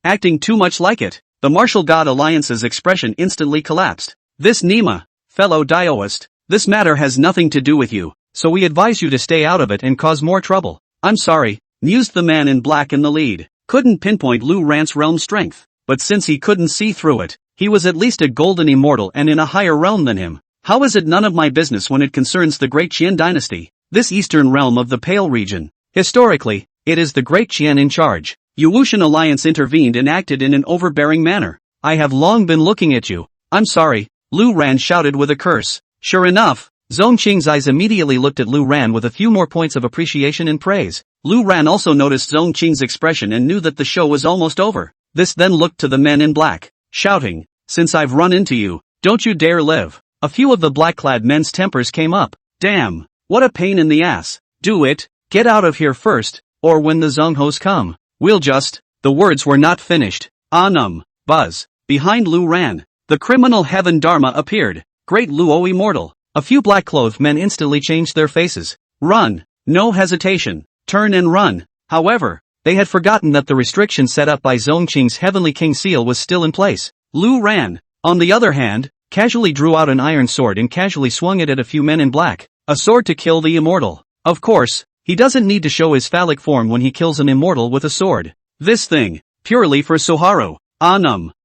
acting too much like it. The Martial God Alliance's expression instantly collapsed. "This Nima, fellow Daoist, this matter has nothing to do with you, so we advise you to stay out of it and cause more trouble." "I'm sorry," mused the man in black in the lead. Couldn't pinpoint Lu Ran's realm strength, but since he couldn't see through it, he was at least a golden immortal and in a higher realm than him. "How is it none of my business when it concerns the Great Qian dynasty, this eastern realm of the Pale region? Historically, it is the Great Qian in charge." Yuwushan Alliance intervened and acted in an overbearing manner. "I have long been looking at you." "I'm sorry," Lu Ran shouted with a curse. Sure enough, Zong Qing's eyes immediately looked at Lu Ran with a few more points of appreciation and praise. Lu Ran also noticed Zong Qing's expression and knew that the show was almost over. This then looked to the men in black, shouting, "Since I've run into you, don't you dare live." A few of the black-clad men's tempers came up. "Damn, what a pain in the ass. Do it, get out of here first, or when the Zonghos come, we'll just..." The words were not finished. Buzz. Behind Lu Ran, the criminal Heaven Dharma appeared. Great Luo immortal. A few black-clothed men instantly changed their faces. "Run. No hesitation. Turn and run." However, they had forgotten that the restriction set up by Zong Qing's Heavenly King seal was still in place. Lu Ran, on the other hand, casually drew out an iron sword and casually swung it at a few men in black. A sword to kill the immortal. Of course, he doesn't need to show his phallic form when he kills an immortal with a sword. This thing, purely for Suharu.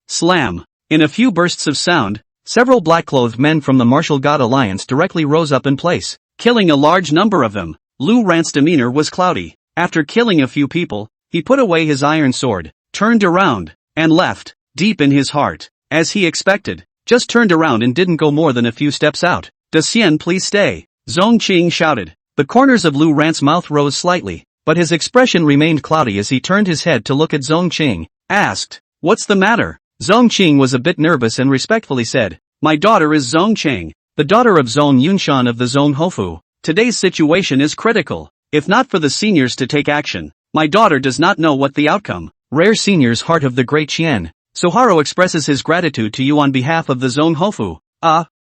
Slam. In a few bursts of sound, several black-clothed men from the Martial God Alliance directly rose up in place, killing a large number of them. Lu Ran's demeanor was cloudy. After killing a few people, he put away his iron sword, turned around, and left, deep in his heart, as he expected. Just turned around and didn't go more than a few steps out. "Desian, please stay," Zong Qing shouted. The corners of Lu Ran's mouth rose slightly, but his expression remained cloudy as he turned his head to look at Zong Qing, asked, "What's the matter?" Zong Qing was a bit nervous and respectfully said, "My daughter is Zong Qing, the daughter of Zong Yunshan of the Zong Hofu. Today's situation is critical. If not for the seniors to take action, my daughter does not know what the outcome." Rare seniors, heart of the Great Qian. Suharu expresses his gratitude to you on behalf of the Zong Hofu.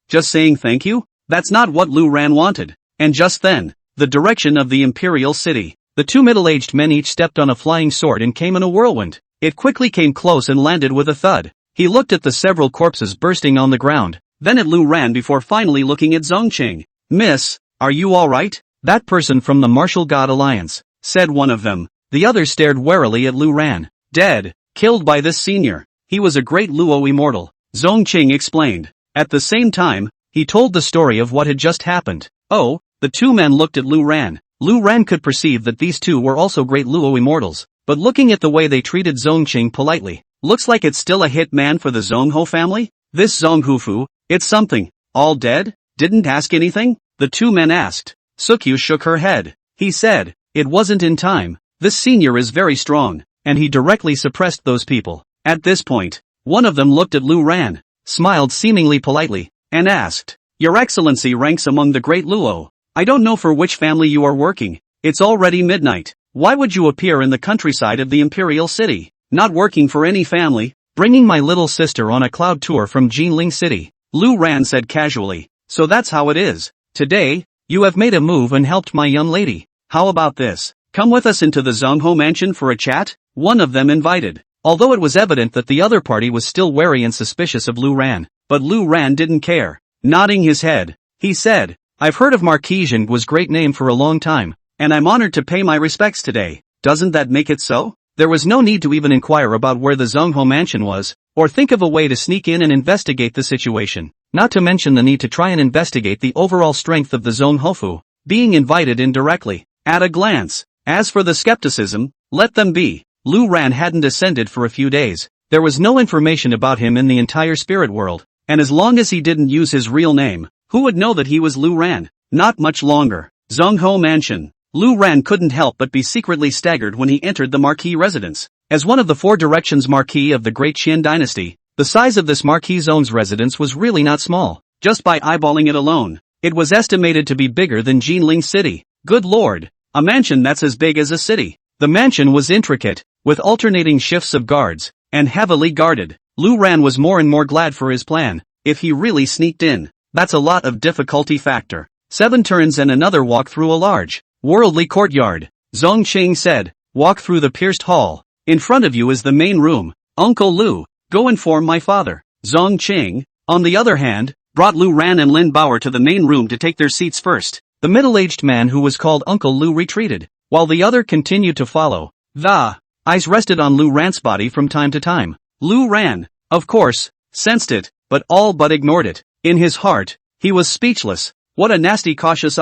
Just saying thank you? That's not what Lu Ran wanted. And just then, the direction of the imperial city. The two middle-aged men each stepped on a flying sword and came in a whirlwind. It quickly came close and landed with a thud. He looked at the several corpses bursting on the ground, then at Lu Ran before finally looking at Zong Qing. "Miss, are you alright?" "That person from the Martial God Alliance," said one of them. The other stared warily at Lu Ran. "Dead, killed by this senior. He was a great Luo immortal," Zong Qing explained. At the same time, he told the story of what had just happened. Oh, the two men looked at Lu Ran. Lu Ran could perceive that these two were also great Luo immortals, but looking at the way they treated Zhong Qing politely, looks like it's still a hit man for the Zhongho family? This Zhong Hufu, it's something. All dead? Didn't ask anything? The two men asked. Sukyu shook her head. He said, it wasn't in time. This senior is very strong, and he directly suppressed those people. At this point, one of them looked at Lu Ran, smiled seemingly politely, and asked, Your Excellency ranks among the great Luo. I don't know for which family you are working. It's already midnight. Why would you appear in the countryside of the imperial city? Not working for any family, bringing my little sister on a cloud tour from Jinling City. Lu Ran said casually. So that's how it is. Today, you have made a move and helped my young lady. How about this? Come with us into the Zhongho mansion for a chat? One of them invited. Although it was evident that the other party was still wary and suspicious of Lu Ran, but Lu Ran didn't care. Nodding his head, he said, I've heard of Marquis Zhengguo's great name for a long time, and I'm honored to pay my respects today. Doesn't that make it so? There was no need to even inquire about where the Zhongho mansion was, or think of a way to sneak in and investigate the situation, not to mention the need to try and investigate the overall strength of the Zhonghofu, being invited in directly, at a glance. As for the skepticism, let them be. Lu Ran hadn't ascended for a few days. There was no information about him in the entire spirit world, and as long as he didn't use his real name, who would know that he was Lu Ran? Not much longer. Zhongho Mansion. Lu Ran couldn't help but be secretly staggered when he entered the Marquis residence. As one of the four directions Marquis of the Great Qian dynasty, the size of this Marquis Zone's residence was really not small. Just by eyeballing it alone, it was estimated to be bigger than Jinling City. Good lord, a mansion that's as big as a city. The mansion was intricate, with alternating shifts of guards, and heavily guarded. Lu Ran was more and more glad for his plan. If he really sneaked in, that's a lot of difficulty factor. 7 turns and another walk through a large, worldly courtyard. Zhong Qing said, walk through the pierced hall. In front of you is the main room. Uncle Lu, go inform my father. Zhong Qing, on the other hand, brought Lu Ran and Lin Bauer to the main room to take their seats first. The middle-aged man who was called Uncle Lu retreated, while the other continued to follow. The eyes rested on Lu Ran's body from time to time. Lu Ran, of course, sensed it, but all but ignored it. In his heart, he was speechless. What a nasty cautious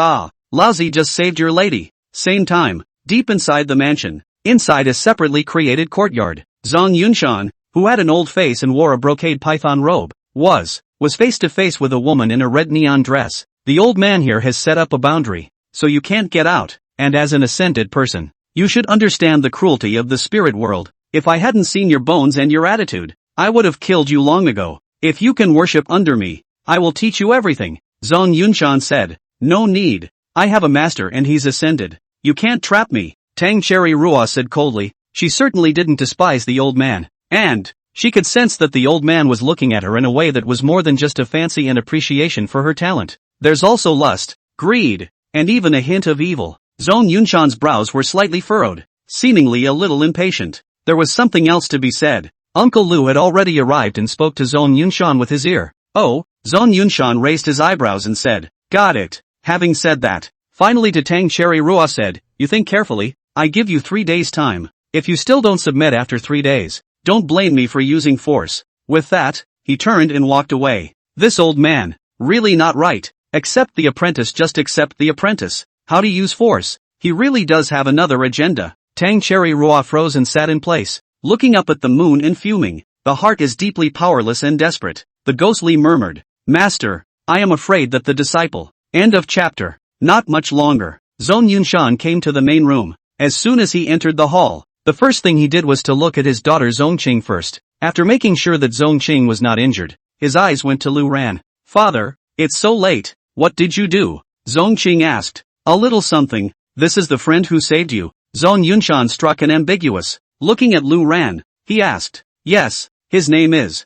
lousy just saved your lady. Same time, deep inside the mansion, inside a separately created courtyard, Zhang Yunshan, who had an old face and wore a brocade python robe, was face to face with a woman in a red neon dress. The old man here has set up a boundary, so you can't get out, and as an ascended person, you should understand the cruelty of the spirit world. If I hadn't seen your bones and your attitude, I would have killed you long ago. If you can worship under me, I will teach you everything. Zhang Yunshan said, no need. I have a master and he's ascended. You can't trap me. Tang Cherry Rua said coldly. She certainly didn't despise the old man, and she could sense that the old man was looking at her in a way that was more than just a fancy and appreciation for her talent. There's also lust, greed, and even a hint of evil. Zhong Yunshan's brows were slightly furrowed, seemingly a little impatient. There was something else to be said. Uncle Lu had already arrived and spoke to Zhong Yunshan with his ear. Oh, Zhong Yunshan raised his eyebrows and said, got it. Having said that, finally to Tang Cherry Rua said, you think carefully, I give you 3 days time. If you still don't submit after 3 days, don't blame me for using force. With that, he turned and walked away. This old man, really not right. Accept the apprentice, just accept the apprentice. How to use force? He really does have another agenda. Tang Cherry Rua froze and sat in place, looking up at the moon and fuming. The heart is deeply powerless and desperate. The ghostly murmured, Master, I am afraid that the disciple. End of chapter. Not much longer. Zhong Yunshan came to the main room. As soon as he entered the hall, the first thing he did was to look at his daughter Zhong Qing first. After making sure that Zhong Qing was not injured, his eyes went to Lu Ran. Father, it's so late. What did you do? Zhong Qing asked. A little something. This is the friend who saved you. Zhong Yunshan struck an ambiguous. Looking at Lu Ran, he asked. Yes, his name is.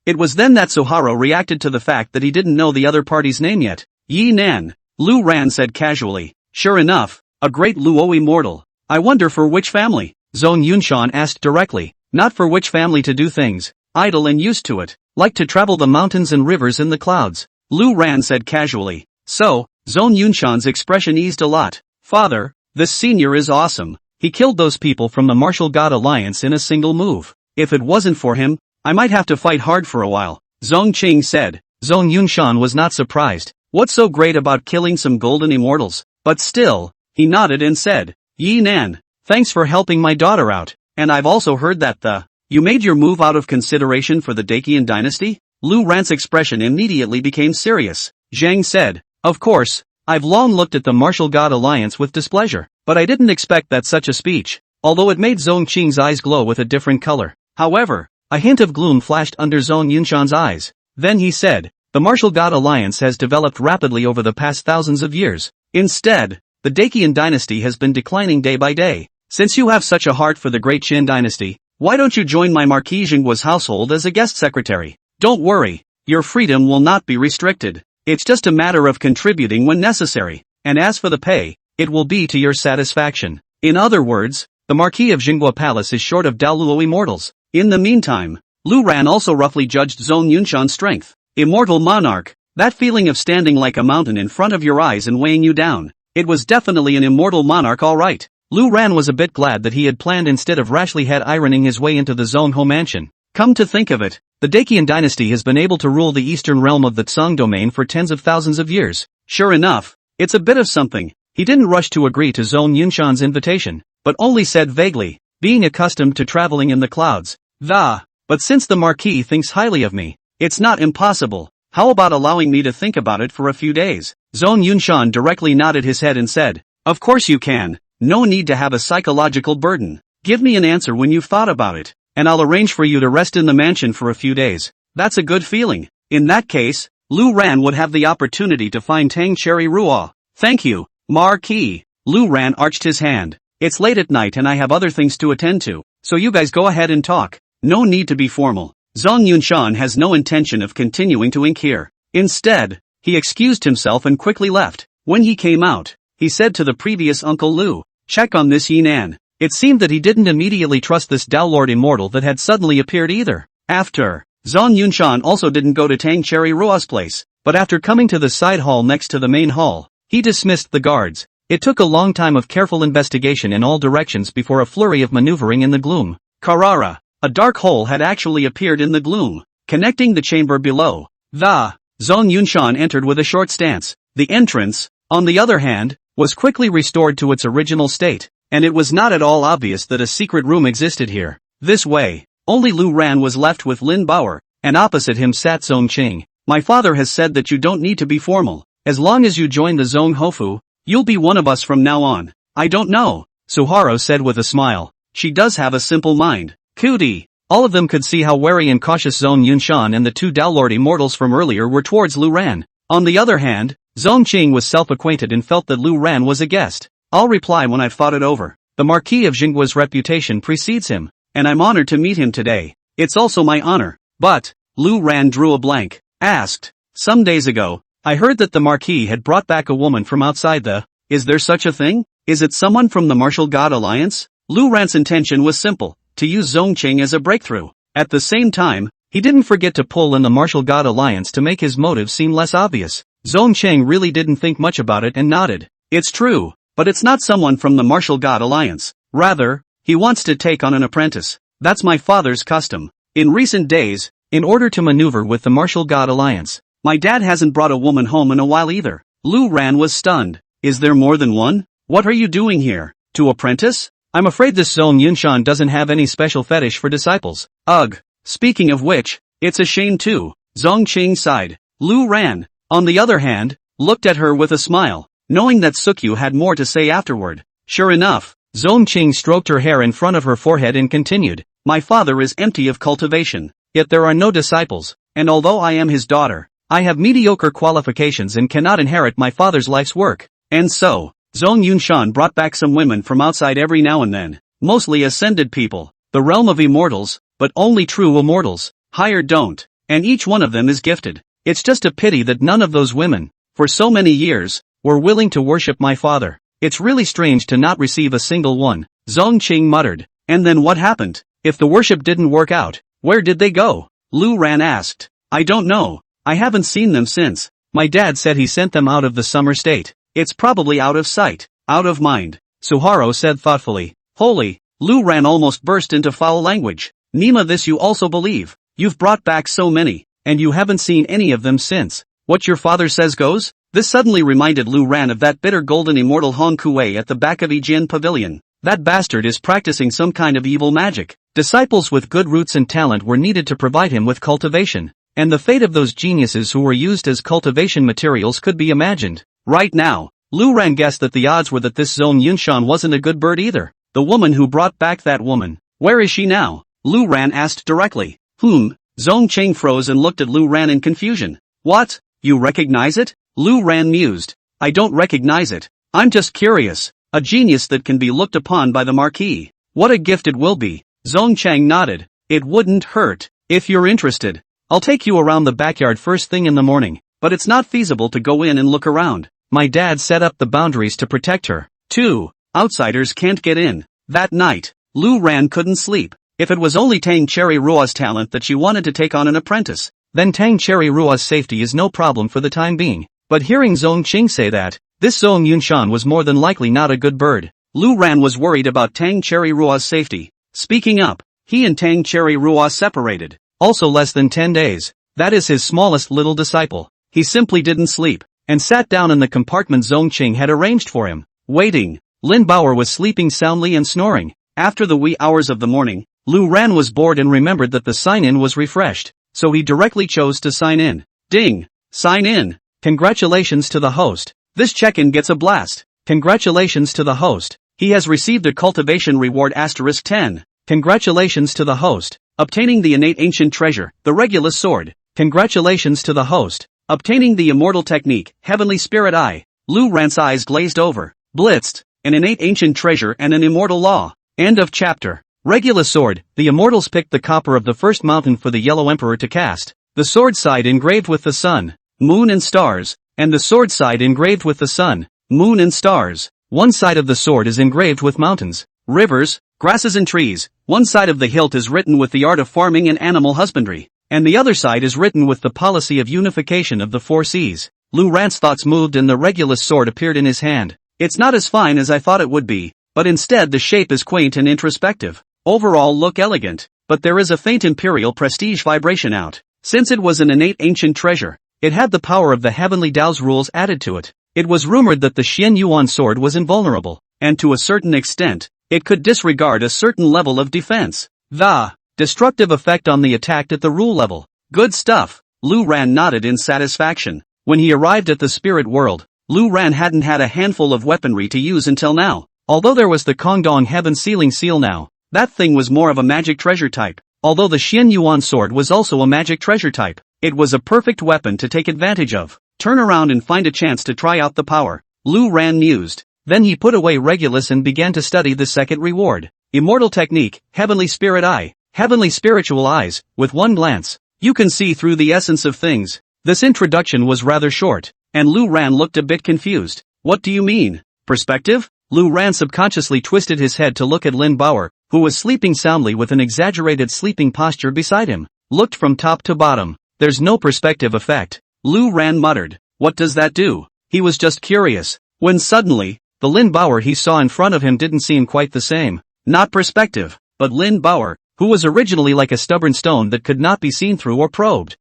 It was then that Suharo reacted to the fact that he didn't know the other party's name yet. Yi Nan. Lu Ran said casually. Sure enough, a great Luo immortal. I wonder for which family? Zhong Yunshan asked directly. Not for which family to do things. Idle and used to it. Like to travel the mountains and rivers in the clouds. Lu Ran said casually. So, Zhong Yunshan's expression eased a lot. Father, this senior is awesome. He killed those people from the Martial God Alliance in a single move. If it wasn't for him, I might have to fight hard for a while. Zhong Qing said. Zhong Yunshan was not surprised. What's so great about killing some golden immortals? But still, he nodded and said, Yi Nan, thanks for helping my daughter out, and I've also heard that you made your move out of consideration for the Dacian dynasty? Lu Ran's expression immediately became serious. Zhang said, of course, I've long looked at the martial god alliance with displeasure, but I didn't expect that such a speech, although it made Zhong Qing's eyes glow with a different color. However, a hint of gloom flashed under Zhong Yunshan's eyes. Then he said, the martial god alliance has developed rapidly over the past thousands of years. Instead, the Dacian dynasty has been declining day by day. Since you have such a heart for the great Qin dynasty, why don't you join my Marquis Jinggua's household as a guest secretary? Don't worry, your freedom will not be restricted. It's just a matter of contributing when necessary, and as for the pay, it will be to your satisfaction. In other words, the Marquis of Jinghua Palace is short of Daoluo immortals. In the meantime, Lu Ran also roughly judged Zhong Yunshan's strength. Immortal monarch, that feeling of standing like a mountain in front of your eyes and weighing you down. It was definitely an immortal monarch, all right. Lu Ran was a bit glad that he had planned instead of rashly ironing his way into the Zhonghe mansion. Come to think of it, the Dacian dynasty has been able to rule the eastern realm of the Tsang domain for tens of thousands of years. Sure enough, it's a bit of something. He didn't rush to agree to Zhong Yunshan's invitation, but only said vaguely, being accustomed to traveling in the clouds. But since the Marquis thinks highly of me, it's not impossible. How about allowing me to think about it for a few days? Zhong Yunshan directly nodded his head and said, of course you can. No need to have a psychological burden. Give me an answer when you've thought about it, and I'll arrange for you to rest in the mansion for a few days. That's a good feeling. In that case, Lu Ran would have the opportunity to find Tang Cherry Ruo. Thank you, Marquis. Lu Ran arched his hand. It's late at night and I have other things to attend to, so you guys go ahead and talk. No need to be formal. Zhong Yunshan has no intention of continuing to ink here. Instead, he excused himself and quickly left. When he came out, he said to the previous Uncle Lu, check on this Yinan. It seemed that he didn't immediately trust this Daolord immortal that had suddenly appeared either. After, Zhong Yunshan also didn't go to Tang Cherry Ruo's place, but after coming to the side hall next to the main hall, he dismissed the guards. It took a long time of careful investigation in all directions before a flurry of maneuvering in the gloom. Karara, a dark hole had actually appeared in the gloom, connecting the chamber below. Zhong Yunshan entered with a short stance. The entrance, on the other hand, was quickly restored to its original state, and it was not at all obvious that a secret room existed here. This way, only Lu Ran was left with Lin Bauer, and opposite him sat Zhong Qing. My father has said that you don't need to be formal. As long as you join the Zhong Hofu, you'll be one of us from now on. I don't know, Suharu said with a smile. She does have a simple mind. Cootie. All of them could see how wary and cautious Zhong Yunshan and the two Daolord immortals from earlier were towards Lu Ran. On the other hand, Zhong Qing was self-acquainted and felt that Lu Ran was a guest. I'll reply when I've thought it over. The Marquis of Jinggua's reputation precedes him, and I'm honored to meet him today. It's also my honor. But, Lu Ran drew a blank, asked, some days ago, I heard that the Marquis had brought back a woman from outside is there such a thing? Is it someone from the Martial God Alliance? Lu Ran's intention was simple, to use Zhong Qing as a breakthrough. At the same time, he didn't forget to pull in the Martial God Alliance to make his motive seem less obvious. Zhong Qing really didn't think much about it and nodded. It's true, but it's not someone from the Martial God Alliance. Rather, he wants to take on an apprentice. That's my father's custom. In recent days, in order to maneuver with the Martial God Alliance, my dad hasn't brought a woman home in a while either. Lu Ran was stunned. Is there more than one? What are you doing here? To apprentice? I'm afraid this Zhong Yunshan doesn't have any special fetish for disciples. Ugh. Speaking of which, it's a shame too. Zhong Qing sighed. Lu Ran, on the other hand, looked at her with a smile, knowing that Sukyu had more to say afterward. Sure enough, Zhong Qing stroked her hair in front of her forehead and continued, my father is empty of cultivation, yet there are no disciples, and although I am his daughter, I have mediocre qualifications and cannot inherit my father's life's work. And so, Zhong Yunshan brought back some women from outside every now and then, mostly ascended people, the realm of immortals, but only true immortals, higher don't, and each one of them is gifted. It's just a pity that none of those women, for so many years, were willing to worship my father. It's really strange to not receive a single one. Zhong Qing muttered. And then what happened? If the worship didn't work out, where did they go? Lu Ran asked. I don't know. I haven't seen them since. My dad said he sent them out of the summer state. It's probably out of sight, out of mind, Suharu said thoughtfully. Holy, Lu Ran almost burst into foul language. Nima, this you also believe? You've brought back so many, and you haven't seen any of them since. What your father says goes? This suddenly reminded Lu Ran of that bitter golden immortal Hong Kuei at the back of Yijian Pavilion. That bastard is practicing some kind of evil magic. Disciples with good roots and talent were needed to provide him with cultivation. And the fate of those geniuses who were used as cultivation materials could be imagined. Right now, Lu Ran guessed that the odds were that this Zhong Yunshan wasn't a good bird either. The woman who brought back that woman. Where is she now? Lu Ran asked directly. Zhong Cheng froze and looked at Lu Ran in confusion. What? You recognize it? Lu Ran mused. I don't recognize it. I'm just curious. A genius that can be looked upon by the Marquis. What a gift it will be. Zhong Cheng nodded. It wouldn't hurt. If you're interested, I'll take you around the backyard first thing in the morning, but it's not feasible to go in and look around. My dad set up the boundaries to protect her. 2. Outsiders can't get in. That night, Lu Ran couldn't sleep. If it was only Tang Cherry Rua's talent that she wanted to take on an apprentice, then Tang Cherry Rua's safety is no problem for the time being. But hearing Zhong Qing say that, this Zhong Yunshan was more than likely not a good bird. Lu Ran was worried about Tang Cherry Rua's safety. Speaking up, he and Tang Cherry Rua separated. Also less than 10 days. That is his smallest little disciple. He simply didn't sleep, and sat down in the compartment Zhong Qing had arranged for him. Waiting. Lin Bauer was sleeping soundly and snoring. After the wee hours of the morning, Lu Ran was bored and remembered that the sign-in was refreshed, so he directly chose to sign in. Ding! Sign in! Congratulations to the host. This check-in gets a blast. Congratulations to the host. He has received a cultivation reward *10. Congratulations to the host. Obtaining the innate ancient treasure, the Regulus sword. Congratulations to the host. Obtaining the immortal technique, Heavenly Spirit Eye. Lu Ran's eyes glazed over. Blitzed. An innate ancient treasure and an immortal law. End of chapter. Regulus sword. The immortals picked the copper of the first mountain for the Yellow Emperor to cast. The sword side engraved with the sun, moon and stars, and the sword side engraved with the sun, moon and stars. One side of the sword is engraved with mountains, rivers, grasses and trees. One side of the hilt is written with the art of farming and animal husbandry, and the other side is written with the policy of unification of the 4 seas. Lu Ran's thoughts moved and the Regulus sword appeared in his hand. It's not as fine as I thought it would be, but instead the shape is quaint and introspective. Overall look elegant, but there is a faint imperial prestige vibration out. Since it was an innate ancient treasure, it had the power of the heavenly Tao's rules added to it. It was rumored that the Xian Yuan sword was invulnerable, and to a certain extent, it could disregard a certain level of defense. The destructive effect on the attack at the rule level. Good stuff. Lu Ran nodded in satisfaction. When he arrived at the spirit world, Lu Ran hadn't had a handful of weaponry to use until now. Although there was the Kongdong Heaven Sealing Seal now, that thing was more of a magic treasure type. Although the Xian Yuan sword was also a magic treasure type, it was a perfect weapon to take advantage of. Turn around and find a chance to try out the power. Lu Ran mused. Then he put away Regulus and began to study the second reward. Immortal technique, Heavenly Spirit Eye, Heavenly Spiritual Eyes. With one glance, you can see through the essence of things. This introduction was rather short, and Lu Ran looked a bit confused. What do you mean? Perspective? Lu Ran subconsciously twisted his head to look at Lin Bauer, who was sleeping soundly with an exaggerated sleeping posture beside him. Looked from top to bottom. There's no perspective effect. Lu Ran muttered. What does that do? He was just curious. When suddenly, the Lin Bauer he saw in front of him didn't seem quite the same. Not perspective, but Lin Bauer, who was originally like a stubborn stone that could not be seen through or probed.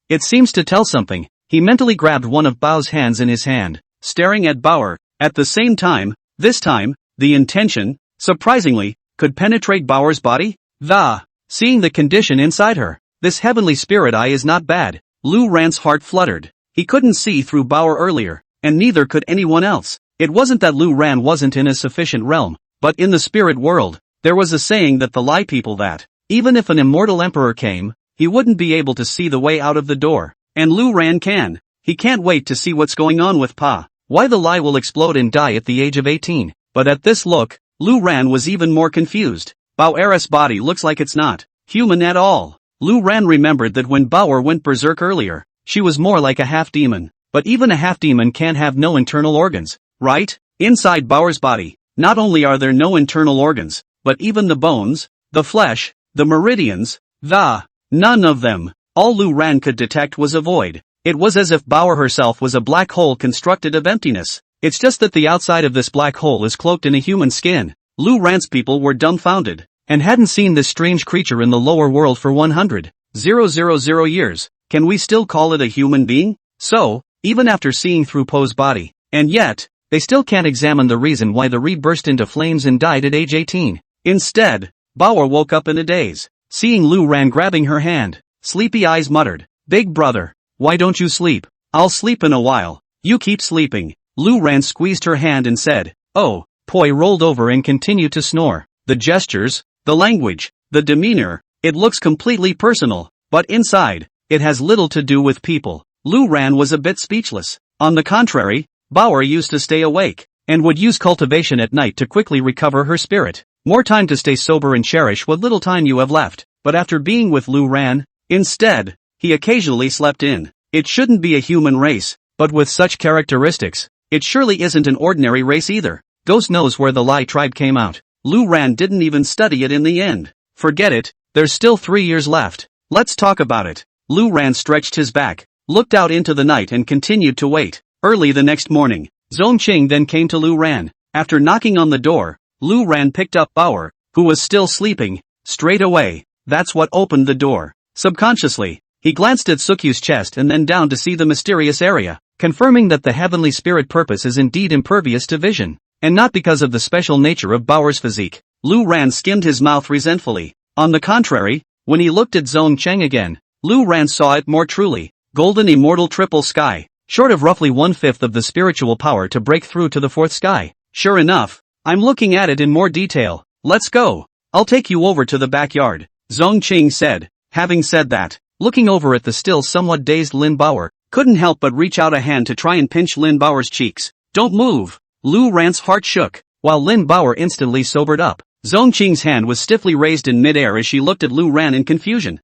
It seems to tell something. He mentally grabbed one of Bao's hands in his hand, staring at Bauer. At the same time, this time, the intention, surprisingly, could penetrate Bauer's body. Seeing the condition inside her, this heavenly spirit eye is not bad. Lu Ran's heart fluttered. He couldn't see through Bauer earlier, and neither could anyone else. It wasn't that Lu Ran wasn't in a sufficient realm, but in the spirit world, there was a saying that the Lie people that, even if an immortal emperor came, he wouldn't be able to see the way out of the door. And Lu Ran can. He can't wait to see what's going on with Pa. Why the Lie will explode and die at the age of 18. But at this look, Lu Ran was even more confused. Bauer's body looks like it's not human at all. Lu Ran remembered that when Bauer went berserk earlier, she was more like a half-demon. But even a half-demon can't have no internal organs, right? Inside Bauer's body, not only are there no internal organs, but even the bones, the flesh, the meridians, none of them. All Lu Ran could detect was a void. It was as if Bauer herself was a black hole constructed of emptiness. It's just that the outside of this black hole is cloaked in a human skin. Lu Ran's people were dumbfounded, and hadn't seen this strange creature in the lower world for 100,000 years. Can we still call it a human being? So, even after seeing through Poe's body. And yet, they still can't examine the reason why the Re burst into flames and died at age 18. Instead, Bauer woke up in a daze, seeing Lu Ran grabbing her hand. Sleepy eyes muttered, "Big brother, why don't you sleep? I'll sleep in a while." "You keep sleeping." Lu Ran squeezed her hand and said, "Oh." Poi rolled over and continued to snore. The gestures, the language, the demeanor, it looks completely personal, but inside, it has little to do with people. Lu Ran was a bit speechless. On the contrary, Bauer used to stay awake, and would use cultivation at night to quickly recover her spirit. More time to stay sober and cherish what little time you have left. But after being with Lu Ran, instead, he occasionally slept in. It shouldn't be a human race, but with such characteristics, it surely isn't an ordinary race either. Ghost knows where the Lai tribe came out. Lu Ran didn't even study it in the end. Forget it, there's still 3 years left. Let's talk about it. Lu Ran stretched his back, looked out into the night and continued to wait. Early the next morning, Zong Qing then came to Lu Ran. After knocking on the door, Lu Ran picked up Bauer, who was still sleeping, straight away. That's what opened the door. Subconsciously, he glanced at Sukyu's chest and then down to see the mysterious area, confirming that the heavenly spirit purpose is indeed impervious to vision. And not because of the special nature of Bauer's physique. Lu Ran skimmed his mouth resentfully. On the contrary, when he looked at Zong Cheng again, Lu Ran saw it more truly. Golden immortal triple sky, short of roughly 1/5 of the spiritual power to break through to the fourth sky. Sure enough, I'm looking at it in more detail. Let's go. I'll take you over to the backyard, Zong Qing said. Having said that, looking over at the still somewhat dazed Lin Bauer, couldn't help but reach out a hand to try and pinch Lin Bauer's cheeks. Don't move. Lu Ran's heart shook, while Lin Bauer instantly sobered up. Zong Qing's hand was stiffly raised in midair as she looked at Lu Ran in confusion.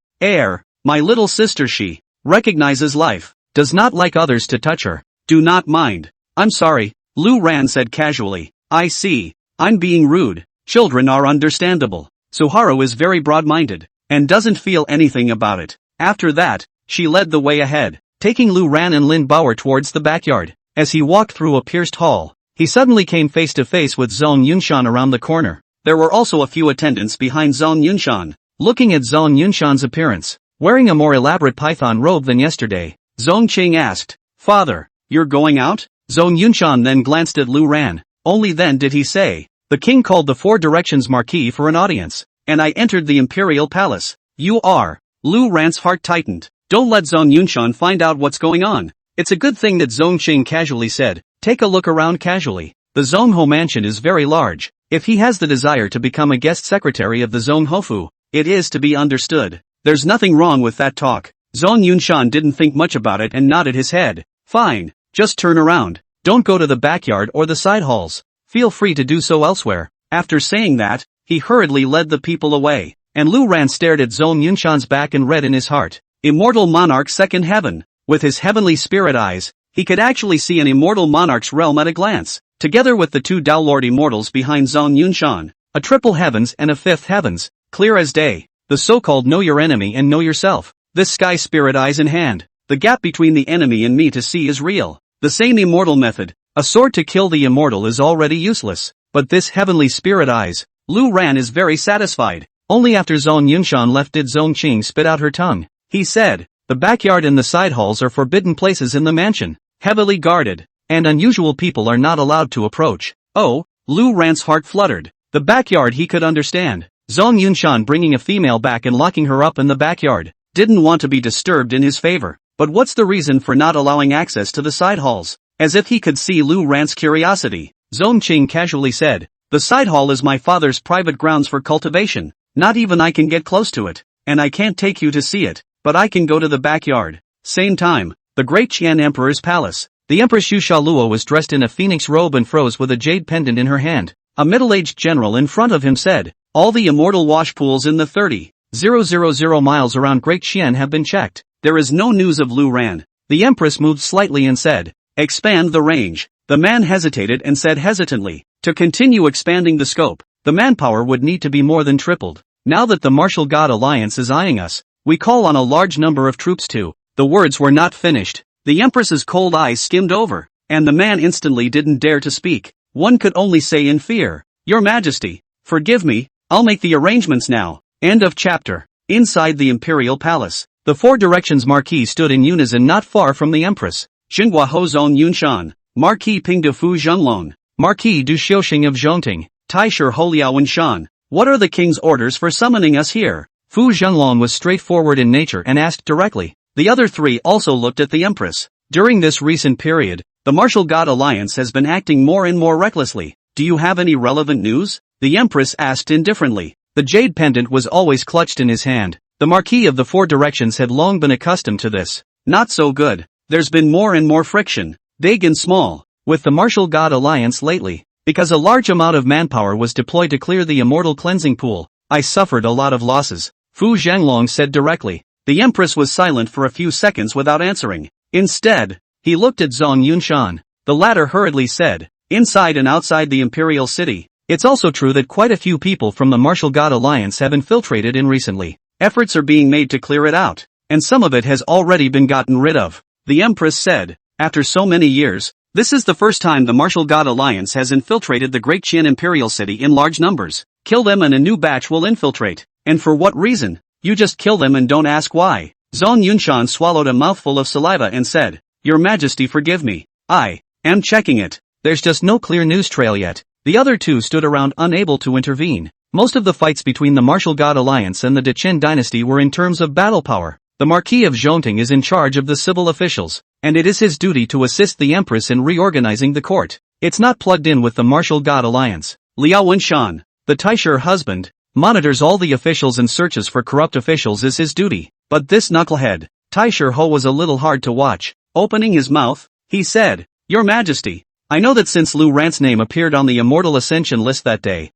My little sister, she recognizes life, does not like others to touch her. Do not mind. I'm sorry, Lu Ran said casually. I see, I'm being rude. Children are understandable. Suharu is very broad-minded, and doesn't feel anything about it. After that, she led the way ahead, taking Lu Ran and Lin Bauer towards the backyard. As he walked through a pierced hall, he suddenly came face to face with Zhong Yunshan around the corner. There were also a few attendants behind Zhong Yunshan. Looking at Zhong Yunshan's appearance, wearing a more elaborate python robe than yesterday, Zong Qing asked, "Father, you're going out?" Zhong Yunshan then glanced at Lu Ran. Only then did he say, "The king called the Four Directions Marquis for an audience, and I entered the imperial palace." "You are?" Lu Ran's heart tightened. "Don't let Zhong Yunshan find out what's going on." "It's a good thing that Zong Qing casually said. Take a look around casually. The Zhongho mansion is very large. If he has the desire to become a guest secretary of the Zhonghofu, it is to be understood. There's nothing wrong with that talk." Zhong Yunshan didn't think much about it and nodded his head. "Fine, just turn around. Don't go to the backyard or the side halls. Feel free to do so elsewhere." After saying that, he hurriedly led the people away, and Lu Ran stared at Zhong Yunshan's back and read in his heart, "Immortal Monarch Second Heaven." With his heavenly spirit eyes, he could actually see an immortal monarch's realm at a glance. Together with the two Downlord immortals behind Zhong Yunshan, a triple heavens and a fifth heavens, clear as day. The so-called know your enemy and know yourself. This sky spirit eyes in hand. The gap between the enemy and me to see is real. The same immortal method, a sword to kill the immortal, is already useless. But this heavenly spirit eyes, Lu Ran is very satisfied. Only after Zhong Yunshan left did Zong Qing spit out her tongue. He said, "The backyard and the side halls are forbidden places in the mansion, heavily guarded, and unusual people are not allowed to approach." Oh, Lu Ran's heart fluttered. The backyard he could understand. Zhong Yunshan bringing a female back and locking her up in the backyard, didn't want to be disturbed in his favor. But what's the reason for not allowing access to the side halls? As if he could see Lu Ran's curiosity, Zong Qing casually said, "The side hall is my father's private grounds for cultivation. Not even I can get close to it, and I can't take you to see it, but I can go to the backyard." Same time, the Great Qian Emperor's palace. The Empress Yu Shalua was dressed in a phoenix robe and froze with a jade pendant in her hand. A middle-aged general in front of him said, "All the immortal wash pools in the 30,000 miles around Great Qian have been checked. There is no news of Lu Ran." The Empress moved slightly and said, "Expand the range." The man hesitated and said hesitantly, "To continue expanding the scope, the manpower would need to be more than tripled. Now that the Martial God Alliance is eyeing us, we call on a large number of troops to." The words were not finished. The Empress's cold eyes skimmed over, and the man instantly didn't dare to speak. One could only say in fear, "Your Majesty, forgive me, I'll make the arrangements now." End of chapter. Inside the Imperial Palace, the Four Directions Marquis stood in unison not far from the Empress. Xinhua Ho Zong Yunshan, Marquis Ping de Fu Zhenglong, Marquis du Xiuxing of Zhongting, Taisher Ho Liao Shan. What are the king's orders for summoning us here? Fu Zhenglong was straightforward in nature and asked directly. The other three also looked at the empress. During this recent period, the Martial God Alliance has been acting more and more recklessly. Do you have any relevant news? The empress asked indifferently. The jade pendant was always clutched in his hand. The Marquis of the Four Directions had long been accustomed to this. Not so good. There's been more and more friction, big and small, with the Martial God Alliance lately. Because a large amount of manpower was deployed to clear the immortal cleansing pool, I suffered a lot of losses. Fu Zhenglong said directly. The empress was silent for a few seconds without answering. Instead, he looked at Zong Yunshan. The latter hurriedly said, inside and outside the imperial city, it's also true that quite a few people from the Martial God Alliance have infiltrated in recently. Efforts are being made to clear it out, and some of it has already been gotten rid of. The empress said, after so many years, this is the first time the Martial God Alliance has infiltrated the Great Qian Imperial City in large numbers. Kill them and a new batch will infiltrate. And for what reason? You just kill them and don't ask why. Zong Yunshan swallowed a mouthful of saliva and said, Your Majesty, forgive me. I am checking it. There's just no clear news trail yet. The other two stood around unable to intervene. Most of the fights between the Martial God Alliance and the De Qin dynasty were in terms of battle power. The Marquis of Zhongting is in charge of the civil officials, and it is his duty to assist the empress in reorganizing the court. It's not plugged in with the Martial God Alliance. Liao Wenshan, the Taisher husband, monitors all the officials and searches for corrupt officials is his duty. But this knucklehead, Taisher Ho, was a little hard to watch. Opening his mouth, he said, Your Majesty, I know that since Lu Ran's name appeared on the Immortal Ascension list that day,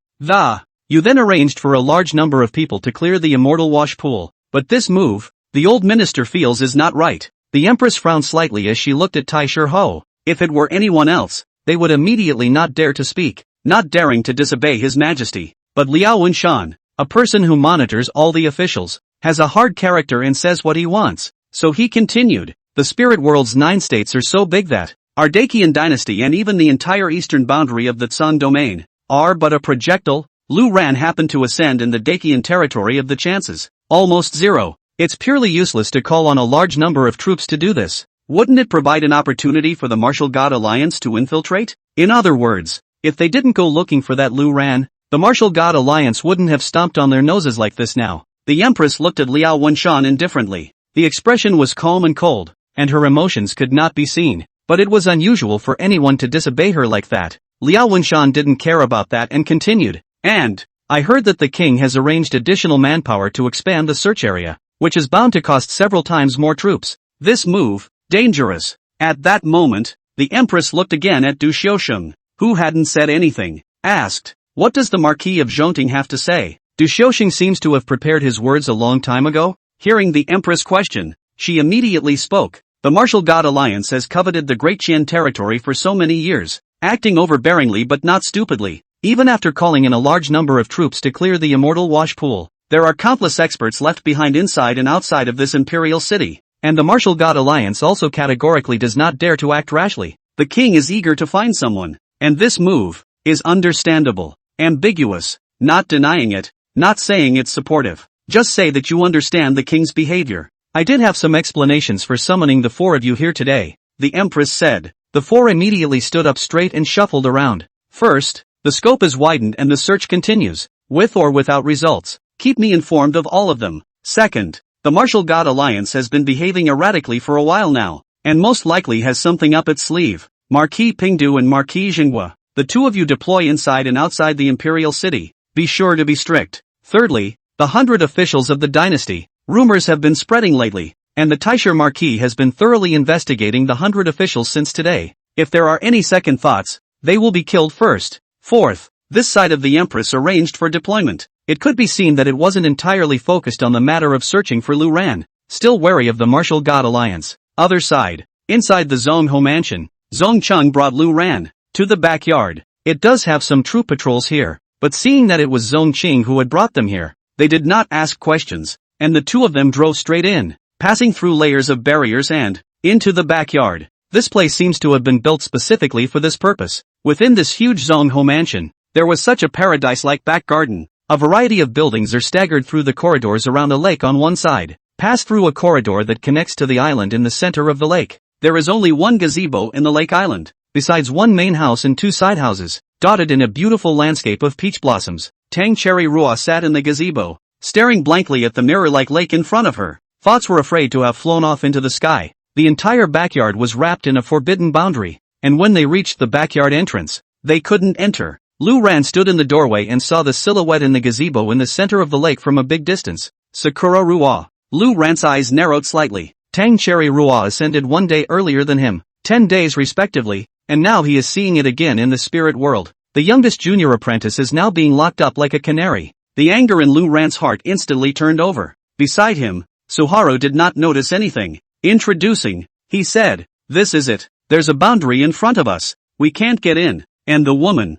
you then arranged for a large number of people to clear the Immortal Wash Pool. But this move, the old minister feels is not right. The empress frowned slightly as she looked at Taisher Ho. If it were anyone else, they would immediately not dare to speak, not daring to disobey His Majesty. But Liao Wenshan, a person who monitors all the officials, has a hard character and says what he wants. So he continued, the spirit world's 9 states are so big that our Dacian dynasty and even the entire eastern boundary of the Tsun domain are but a projectile. Lu Ran happened to ascend in the Dacian territory of the chances, almost zero. It's purely useless to call on a large number of troops to do this. Wouldn't it provide an opportunity for the Martial God Alliance to infiltrate? In other words, if they didn't go looking for that Lu Ran, the Martial God Alliance wouldn't have stomped on their noses like this now. The empress looked at Liao Wenshan indifferently. The expression was calm and cold, and her emotions could not be seen. But it was unusual for anyone to disobey her like that. Liao Wenshan didn't care about that and continued. And I heard that the king has arranged additional manpower to expand the search area, which is bound to cost several times more troops. This move, dangerous. At that moment, the empress looked again at Du Xiuxing, who hadn't said anything, asked, What does the Marquis of Zhongting have to say? Du Xiuxing seems to have prepared his words a long time ago. Hearing the empress question, she immediately spoke. The Martial God Alliance has coveted the Great Qian territory for so many years, acting overbearingly but not stupidly. Even after calling in a large number of troops to clear the Immortal Wash Pool, there are countless experts left behind inside and outside of this imperial city, and the Martial God Alliance also categorically does not dare to act rashly. The king is eager to find someone, and this move is understandable, ambiguous, not denying it, not saying it's supportive. Just say that you understand the king's behavior. I did have some explanations for summoning the 4 of you here today, the empress said. The 4 immediately stood up straight and shuffled around. First, the scope is widened and the search continues, with or without results. Keep me informed of all of them. Second, the Martial God Alliance has been behaving erratically for a while now, and most likely has something up its sleeve. Marquis Pingdu and Marquis Xinhua, the 2 of you deploy inside and outside the imperial city. Be sure to be strict. Thirdly, the 100 officials of the dynasty. Rumors have been spreading lately, and the Taisher Marquis has been thoroughly investigating the 100 officials since today. If there are any second thoughts, they will be killed first. Fourth, this side of the empress arranged for deployment. It could be seen that it wasn't entirely focused on the matter of searching for Lu Ran, still wary of the Martial God Alliance. Other side, inside the Zong Ho mansion, Zong Cheng brought Lu Ran to the backyard. It does have some troop patrols here, but seeing that it was Zong Qing who had brought them here, they did not ask questions, and the 2 of them drove straight in, passing through layers of barriers and into the backyard. This place seems to have been built specifically for this purpose. Within this huge Zong Ho mansion, there was such a paradise-like back garden. A variety of buildings are staggered through the corridors around a lake on one side, pass through a corridor that connects to the island in the center of the lake. there is only one gazebo in the lake island, besides one main house and two side houses, dotted in a beautiful landscape of peach blossoms. Tang Cherry Rua sat in the gazebo, staring blankly at the mirror-like lake in front of her. Thoughts were afraid to have flown off into the sky. The entire backyard was wrapped in a forbidden boundary, and when they reached the backyard entrance, they couldn't enter. Lu Ran stood in the doorway and saw the silhouette in the gazebo in the center of the lake from a big distance. Sakura Rua. Lu Ran's eyes narrowed slightly. Tang Cherry Rua ascended one day earlier than him, 10 days respectively, and now he is seeing it again in the spirit world. The youngest junior apprentice is now being locked up like a canary. The anger in Lu Ran's heart instantly turned over. Beside him, Suharu did not notice anything. Introducing, he said, "This is it. There's a boundary in front of us. We can't get in." And the woman,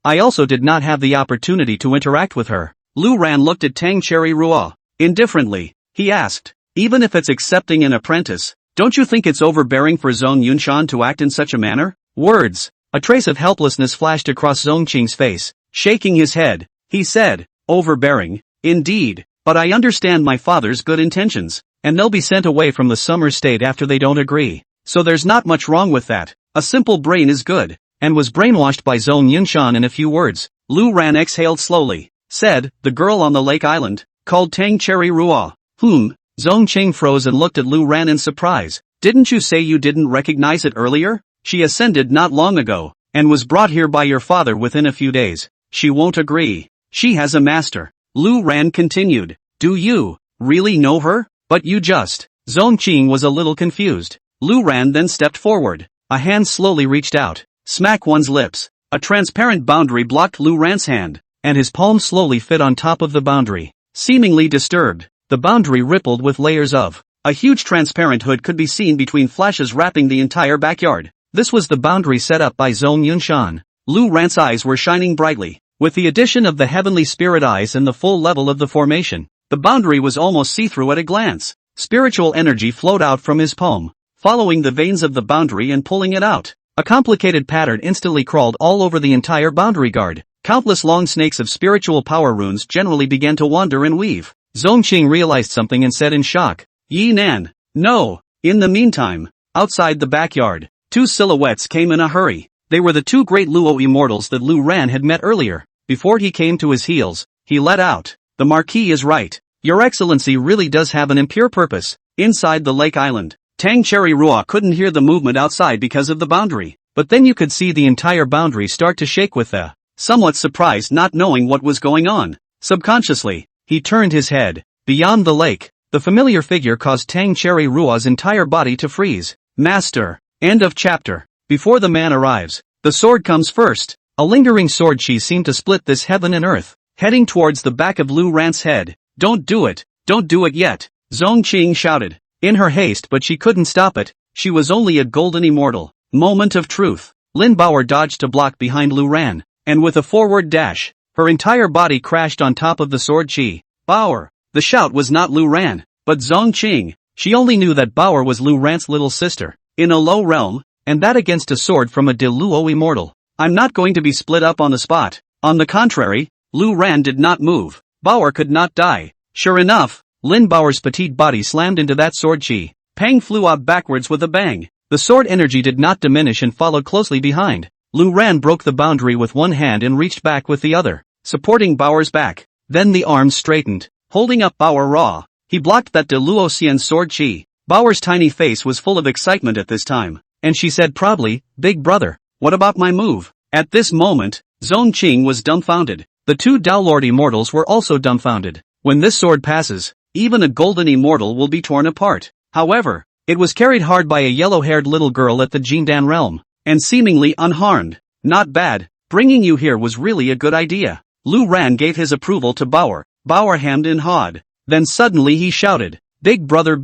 I also did not have the opportunity to interact with her. Lu Ran looked at Tang Cherry Rua. Indifferently, he asked, "Even if it's accepting an apprentice, don't you think it's overbearing for Zhong Yunshan to act in such a manner?" Words. A trace of helplessness flashed across Zhong Qing's face. Shaking his head, he said, "Overbearing, indeed, but I understand my father's good intentions, and they'll be sent away from the summer state after they don't agree. So there's not much wrong with that. A simple brain is good," and was brainwashed by Zhong Yunshan in a few words. Lu Ran exhaled slowly, said, "The girl on the lake island, called Tang Cherry Rua." Zhong Qing froze and looked at Lu Ran in surprise. "Didn't you say you didn't recognize it earlier? She ascended not long ago, and was brought here by your father within a few days. She won't agree. She has a master." Lu Ran continued, "Do you really know her? But you just..." Zhong Qing was a little confused. Lu Ran then stepped forward. A hand slowly reached out. Smack one's lips. A transparent boundary blocked Lu Ran's hand, and his palm slowly fit on top of the boundary. Seemingly disturbed, the boundary rippled with layers of. A huge transparent hood could be seen between flashes wrapping the entire backyard. This was the boundary set up by Zhong Yunshan. Lu Ran's eyes were shining brightly. With the addition of the heavenly spirit eyes and the full level of the formation, the boundary was almost see-through at a glance. Spiritual energy flowed out from his palm, following the veins of the boundary and pulling it out. A complicated pattern instantly crawled all over the entire boundary guard. Countless long snakes of spiritual power runes generally began to wander and weave. Zhong Qing realized something and said in shock, "Yi Nan, no." In the meantime, outside the backyard, two silhouettes came in a hurry. They were the two great Luo immortals that Lu Ran had met earlier. Before he came to his heels, he let out, "The Marquis is right. Your Excellency really does have an impure purpose." Inside the lake island, Tang Cherry Rua couldn't hear the movement outside because of the boundary, but then you could see the entire boundary start to shake with the somewhat surprised not knowing what was going on. Subconsciously, he turned his head. Beyond the lake, the familiar figure caused Tang Cherry Rua's entire body to freeze. Master. End of chapter. Before the man arrives, the sword comes first. A lingering sword chi seemed to split this heaven and earth, heading towards the back of Lu Ran's head. "Don't do it yet," Zhong Qing shouted. In her haste, but she couldn't stop it. She was only a golden immortal. Moment of truth. Lin Bauer dodged to block behind Lu Ran, and with a forward dash, her entire body crashed on top of the sword chi. "Bauer!" The shout was not Lu Ran, but Zhong Qing. She only knew that Bauer was Lu Ran's little sister, in a low realm, and that against a sword from a De Luo immortal. "I'm not going to be split up on the spot." On the contrary, Lu Ran did not move. Bauer could not die. Sure enough, Lin Bauer's petite body slammed into that sword chi. Pang flew out backwards with a bang. The sword energy did not diminish and followed closely behind. Lu Ran broke the boundary with one hand and reached back with the other, supporting Bauer's back. Then the arms straightened, holding up Bauer raw. He blocked that De Luo Xian sword chi. Bauer's tiny face was full of excitement at this time, and she said proudly, "Big brother, what about my move?" At this moment, Zhong Qing was dumbfounded. The two Downlord immortals were also dumbfounded. When this sword passes, even a golden immortal will be torn apart. However, it was carried hard by a yellow-haired little girl at the Jindan realm, and seemingly unharmed. "Not bad. Bringing you here was really a good idea." Lu Ran gave his approval to Bauer. Bauer hemmed and hawed. Then suddenly he shouted, big brother,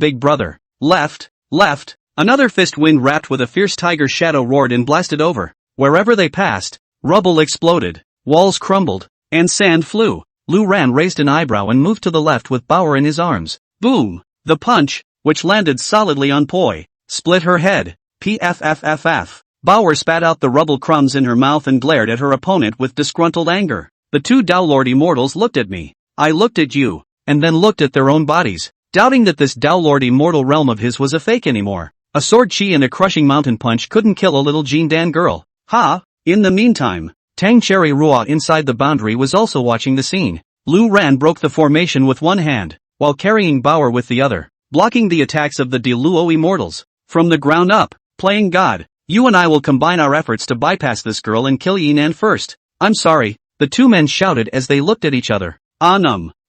left, left." Another fist wind wrapped with a fierce tiger shadow roared and blasted over. Wherever they passed, rubble exploded, walls crumbled, and sand flew. Lu Ran raised an eyebrow and moved to the left with Bauer in his arms. Boom! The punch, which landed solidly on Poi, split her head. Pfffff. Bauer spat out the rubble crumbs in her mouth and glared at her opponent with disgruntled anger. The two Downlord immortals looked at me. I looked at you, and then looked at their own bodies, doubting that this Downlord immortal realm of his was a fake anymore. A sword chi and a crushing mountain punch couldn't kill a little Jindan girl. Ha! In the meantime, Tang Cherry Rua inside the boundary was also watching the scene. Lu Ran broke the formation with one hand, while carrying Bauer with the other, blocking the attacks of the De Luo immortals. From the ground up, playing God, you and I will combine our efforts to bypass this girl and kill Yinan first. I'm sorry, the two men shouted as they looked at each other.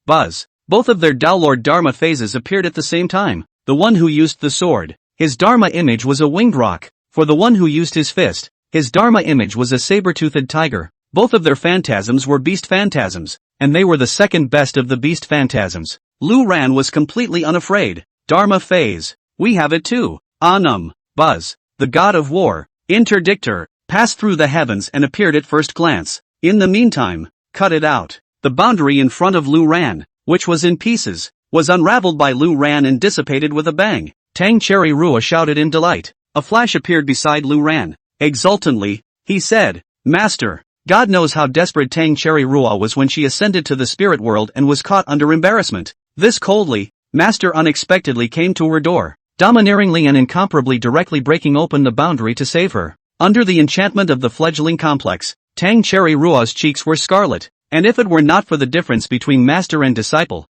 Buzz. Both of their Downlord Dharma phases appeared at the same time. The one who used the sword, his Dharma image was a winged roc. For the one who used his fist, his Dharma image was a saber-toothed tiger. Both of their phantasms were beast phantasms, and they were the second best of the beast phantasms. Lu Ran was completely unafraid. Dharma phase. We have it too. Buzz, the god of war, interdictor, passed through the heavens and appeared at first glance. In the meantime, cut it out. The boundary in front of Lu Ran, which was in pieces, was unraveled by Lu Ran and dissipated with a bang. Tang Cherry Rua shouted in delight. A flash appeared beside Lu Ran. Exultantly, he said, Master. God knows how desperate Tang Cherry Rua was when she ascended to the spirit world and was caught under embarrassment. This coldly, Master unexpectedly came to her door, domineeringly and incomparably directly breaking open the boundary to save her. Under the enchantment of the fledgling complex, Tang Cherry Rua's cheeks were scarlet, and if it were not for the difference between master and disciple,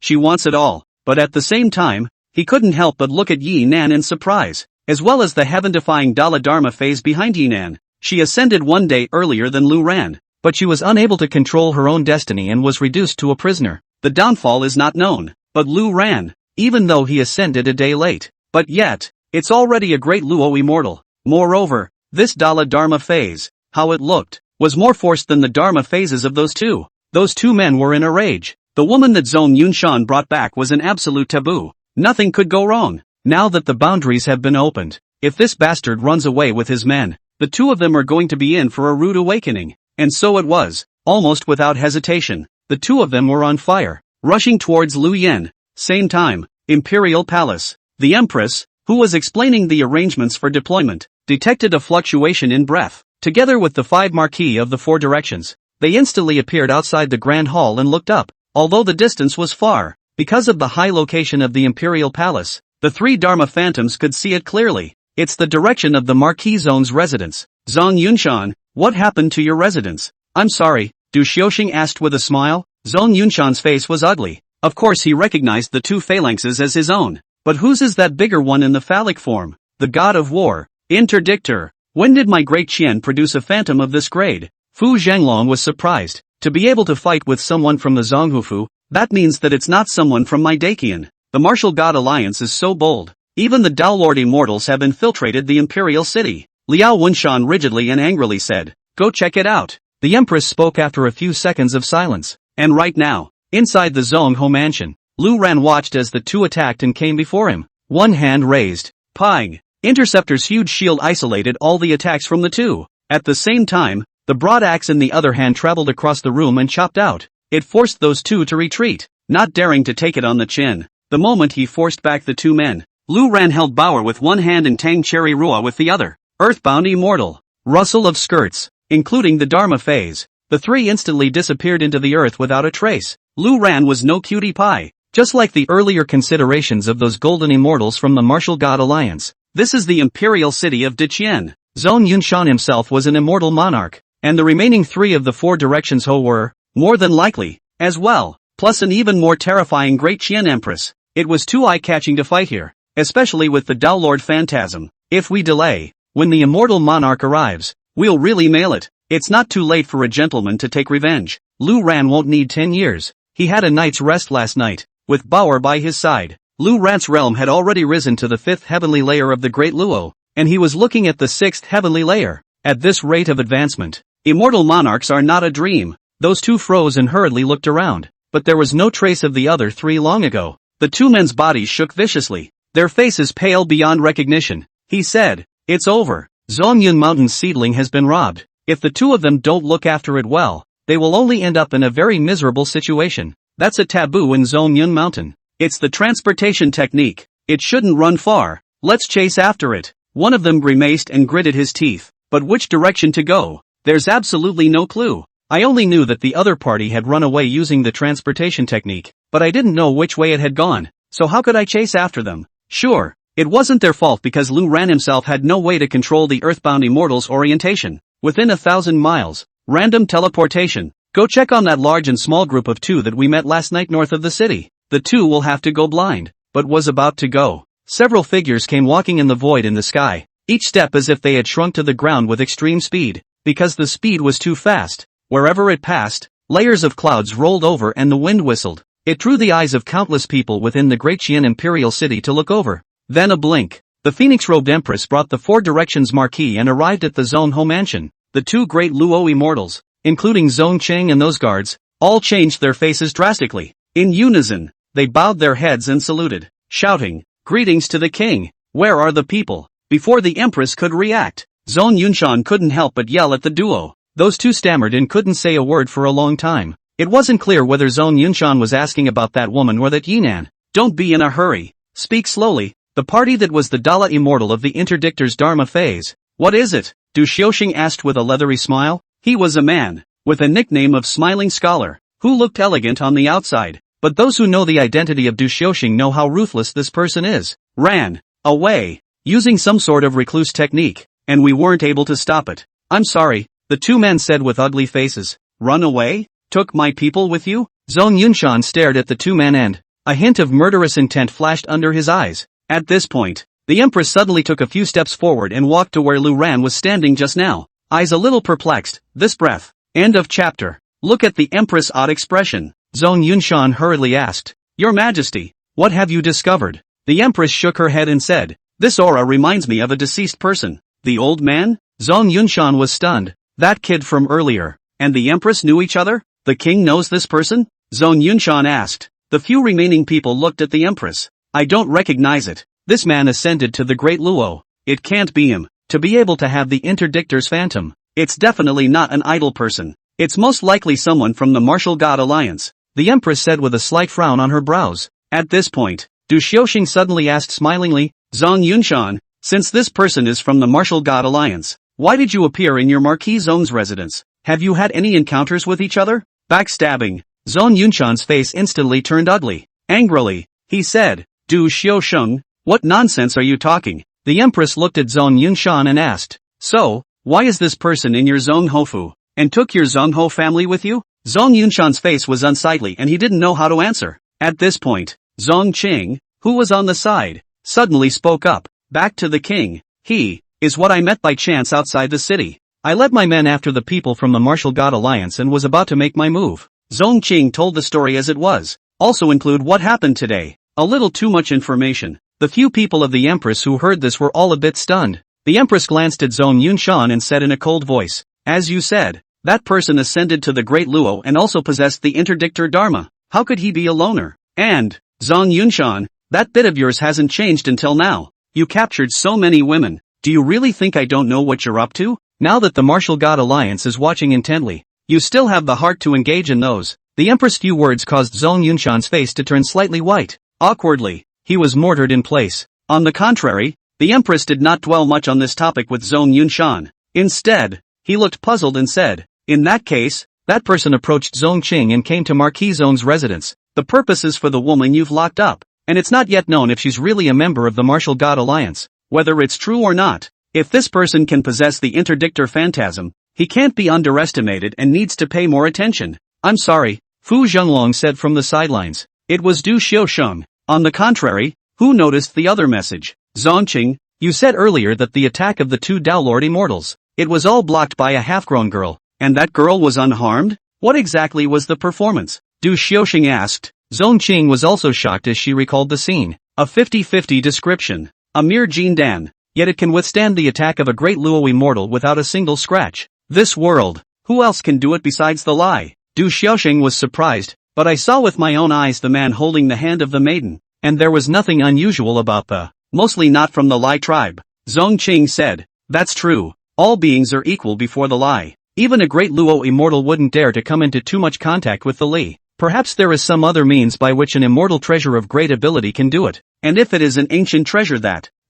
she wants it all. But at the same time, he couldn't help but look at Yi Nan in surprise, as well as the heaven-defying Dala Dharma phase behind Yi Nan. She ascended one day earlier than Lu Ran, but she was unable to control her own destiny and was reduced to a prisoner. The downfall is not known, but Lu Ran, even though he ascended a day late, but yet, it's already a great Luo immortal. Moreover, this Dala Dharma phase, how it looked, was more forced than the Dharma phases of those two. Those two men were in a rage. The woman that Zhong Yunshan brought back was an absolute taboo. Nothing could go wrong. Now that the boundaries have been opened, if this bastard runs away with his men, the two of them are going to be in for a rude awakening. And so it was, almost without hesitation. The two of them were on fire, rushing towards Lu Yen. Same time, Imperial Palace. The Empress, who was explaining the arrangements for deployment, detected a fluctuation in breath. Together with the 5 Marquis of the 4 directions, they instantly appeared outside the Grand Hall and looked up. Although the distance was far, because of the high location of the Imperial Palace, the 3 Dharma Phantoms could see it clearly. It's the direction of the Marquis Zone's residence. Zhong Yunshan, what happened to your residence? I'm sorry, Du Xiuxing asked with a smile. Zhong Yunshan's face was ugly. Of course he recognized the 2 phalanxes as his own. But whose is that bigger one in the phallic form? The god of war, interdictor. When did my great Qian produce a phantom of this grade? Fu Zhenglong was surprised. To be able to fight with someone from the Zhonghufu, that means that it's not someone from my Dakian. The Martial God Alliance is so bold. Even the Downlord Immortals have infiltrated the Imperial City. Liao Wunshan rigidly and angrily said, Go check it out. The Empress spoke after a few seconds of silence. And right now, inside the Zhonghu mansion, Lu Ran watched as the two attacked and came before him. One hand raised. Pang! Interceptor's huge shield isolated all the attacks from the two. At the same time, the broad axe in the other hand traveled across the room and chopped out. It forced those two to retreat, not daring to take it on the chin. The moment he forced back the two men, Lu Ran held Bauer with one hand and Tang Cherry Rua with the other. Earthbound immortal. Rustle of skirts, including the Dharma phase. The three instantly disappeared into the earth without a trace. Lu Ran was no cutie pie. Just like the earlier considerations of those golden immortals from the Martial God Alliance, this is the imperial city of Diqian. Zhong Yunshan himself was an immortal monarch, and the remaining 3 of the 4 directions Ho were, more than likely, as well, plus an even more terrifying Great Qian Empress. It was too eye-catching to fight here, especially with the Downlord Phantasm. If we delay, when the immortal monarch arrives, we'll really mail it. It's not too late for a gentleman to take revenge. Lu Ran won't need 10 years. He had a night's rest last night, with Bauer by his side. Lu Ran's realm had already risen to the 5th heavenly layer of the Great Luo, and he was looking at the 6th heavenly layer. At this rate of advancement, immortal monarchs are not a dream. Those two froze and hurriedly looked around, but there was no trace of the other 3 long ago. The two men's bodies shook viciously, their faces pale beyond recognition. He said, It's over. Zongyun Mountain's seedling has been robbed. If the two of them don't look after it well, they will only end up in a very miserable situation. That's a taboo in Zongyun Mountain. It's the transportation technique. It shouldn't run far. Let's chase after it. One of them grimaced and gritted his teeth. But which direction to go? There's absolutely no clue. I only knew that the other party had run away using the transportation technique, but I didn't know which way it had gone, so how could I chase after them? Sure, It wasn't their fault because Lu Ran himself had no way to control the earthbound immortals' orientation. Within 1,000 miles, random teleportation. Go check on that large and small group of 2 that we met last night north of the city. The 2 will have to go blind, but was about to go. Several figures came walking in the void in the sky, each step as if they had shrunk to the ground with extreme speed, because the speed was too fast. Wherever it passed, layers of clouds rolled over and the wind whistled. It drew the eyes of countless people within the great Qian imperial city to look over. Then a blink. The phoenix-robed empress brought the 4 directions marquee and arrived at the Zone Ho mansion. The 2 great Luo immortals, including Zhong Qing and those guards, all changed their faces drastically. In unison, they bowed their heads and saluted, shouting, "Greetings to the king! Where are the people?" Before the empress could react, Zhong Yunshan couldn't help but yell at the duo. Those 2 stammered and couldn't say a word for a long time. It wasn't clear whether Zhong Yunshan was asking about that woman or that Yinan. Don't be in a hurry. Speak slowly. The party that was the Dala immortal of the interdictor's Dharma phase. What is it? Du Xiaoxing asked with a leathery smile. He was a man, with a nickname of Smiling Scholar, who looked elegant on the outside. But those who know the identity of Du Xiaoxing know how ruthless this person is. Ran away, using some sort of recluse technique, and we weren't able to stop it. I'm sorry, the 2 men said with ugly faces. Run away? Took my people with you? Zhong Yunshan stared at the 2 men and a hint of murderous intent flashed under his eyes. At this point, the empress suddenly took a few steps forward and walked to where Lu Ran was standing just now, eyes a little perplexed. This breath. End of chapter. Look at the empress' odd expression. Zhong Yunshan hurriedly asked, "Your Majesty, what have you discovered?" The empress shook her head and said, "This aura reminds me of a deceased person." The old man? Zhong Yunshan was stunned. That kid from earlier. And the empress knew each other? The king knows this person? Zhong Yunshan asked. The few remaining people looked at the empress. I don't recognize it. This man ascended to the great Luo. It can't be him. To be able to have the interdictor's phantom. It's definitely not an idle person. It's most likely someone from the Martial God Alliance. The empress said with a slight frown on her brows. At this point, Du Xiaoxing suddenly asked smilingly, Zhong Yunshan, since this person is from the Martial God Alliance, why did you appear in your Marquis Zone's residence? Have you had any encounters with each other? Backstabbing. Zhong Yunshan's face instantly turned ugly. Angrily, he said, Du Xiaoxing, what nonsense are you talking? The empress looked at Zhong Yunshan and asked, so, why is this person in your Zhong Hofu, and took your Zhong Ho family with you? Zhong Yunshan's face was unsightly and he didn't know how to answer. At this point, Zhong Qing, who was on the side, suddenly spoke up, back to the king. He is what I met by chance outside the city. I led my men after the people from the Martial God Alliance and was about to make my move. Zhong Qing told the story as it was, also include what happened today. A little too much information. The few people of the Empress who heard this were all a bit stunned. The Empress glanced at Zhong Yunshan and said in a cold voice, as you said, that person ascended to the Great Luo and also possessed the interdictor Dharma. How could he be a loner? And, Zhong Yunshan, that bit of yours hasn't changed until now. You captured so many women. Do you really think I don't know what you're up to? Now that the Martial God Alliance is watching intently, you still have the heart to engage in those. The Empress' few words caused Zhong Yunshan's face to turn slightly white. Awkwardly, he was mortared in place. On the contrary, the Empress did not dwell much on this topic with Zhong Yunshan. Instead, he looked puzzled and said, in that case, that person approached Zhong Qing and came to Marquis Zone's residence. The purpose is for the woman you've locked up, and it's not yet known if she's really a member of the Martial God Alliance. Whether it's true or not, if this person can possess the interdictor phantasm, he can't be underestimated and needs to pay more attention. I'm sorry, Fu Zhenglong said from the sidelines. It was Du Xiaoxing. On the contrary, who noticed the other message? Zhongqing, you said earlier that the attack of the 2 Daolord immortals, it was all blocked by a half-grown girl, and that girl was unharmed? What exactly was the performance? Du Xiaoxing asked. Zhongqing was also shocked as she recalled the scene. A 50-50 description. A mere Jin Dan, yet it can withstand the attack of a great Luo immortal without a single scratch. This world, who else can do it besides the lie? Du Xiaoxing was surprised, but I saw with my own eyes the man holding the hand of the maiden, and there was nothing unusual about mostly not from the Lai tribe. Zhongqing said, that's true, all beings are equal before the Lai. Even a great Luo immortal wouldn't dare to come into too much contact with the Li. Perhaps there is some other means by which an immortal treasure of great ability can do it, and if it is an ancient treasure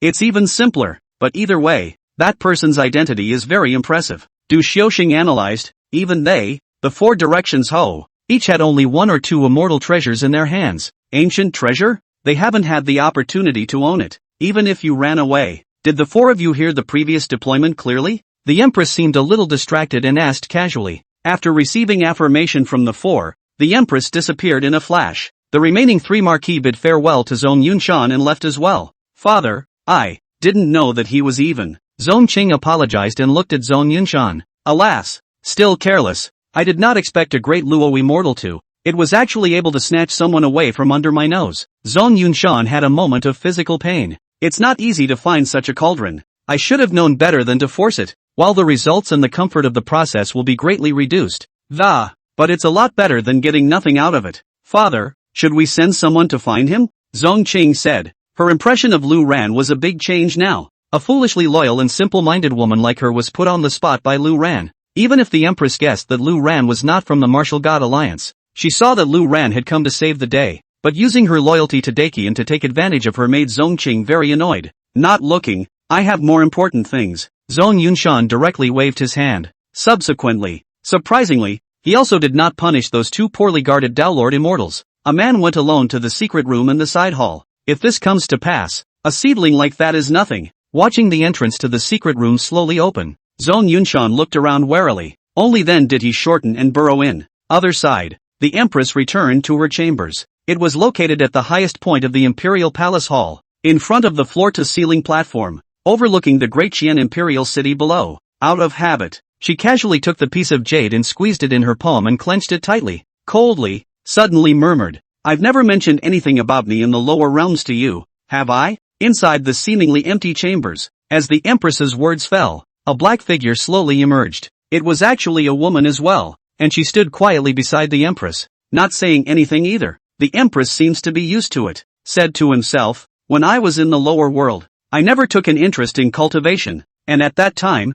it's even simpler, but either way, that person's identity is very impressive. Du Xiaoxing analyzed, even they, the 4 directions Ho, each had only 1 or 2 immortal treasures in their hands. Ancient treasure? They haven't had the opportunity to own it. even if you ran away. Did the four of you hear the previous deployment clearly? The Empress seemed a little distracted and asked casually. After receiving affirmation from the four, the Empress disappeared in a flash. The remaining three Marquis bid farewell to Zhong Yunshan and left as well. Father, I didn't know that he was even. Zhong Qing apologized and looked at Zhong Yunshan. Alas, still careless. I did not expect a great Luo immortal to. It was actually able to snatch someone away from under my nose. Zhong Yunshan had a moment of physical pain. It's not easy to find such a cauldron. I should have known better than to force it. While the results and the comfort of the process will be greatly reduced. But it's a lot better than getting nothing out of it. Father, should we send someone to find him? Zhong Qing said. Her impression of Lu Ran was a big change now. A foolishly loyal and simple-minded woman like her was put on the spot by Lu Ran. Even if the Empress guessed that Lu Ran was not from the Martial God Alliance, she saw that Lu Ran had come to save the day. But using her loyalty to Dakian to take advantage of her made Zhong Qing very annoyed. Not looking, I have more important things. Zhong Yunshan directly waved his hand. Surprisingly, he also did not punish those two poorly guarded Downlord immortals. A man went alone to the secret room in the side hall. If this comes to pass, a seedling like that is nothing. Watching the entrance to the secret room slowly open, Zhong Yunshan looked around warily. Only then did he shorten and burrow in. Other side, the Empress returned to her chambers. It was located at the highest point of the Imperial Palace Hall, in front of the floor-to-ceiling platform, overlooking the Great Qian Imperial City below. Out of habit, she casually took the piece of jade and squeezed it in her palm and clenched it tightly. Coldly, suddenly murmured, I've never mentioned anything about me in the lower realms to you, have I? Inside the seemingly empty chambers, as the Empress's words fell, a black figure slowly emerged. It was actually a woman as well, and she stood quietly beside the Empress, not saying anything either. The Empress seems to be used to it, said to himself. When I was in the lower world, I never took an interest in cultivation, and at that time,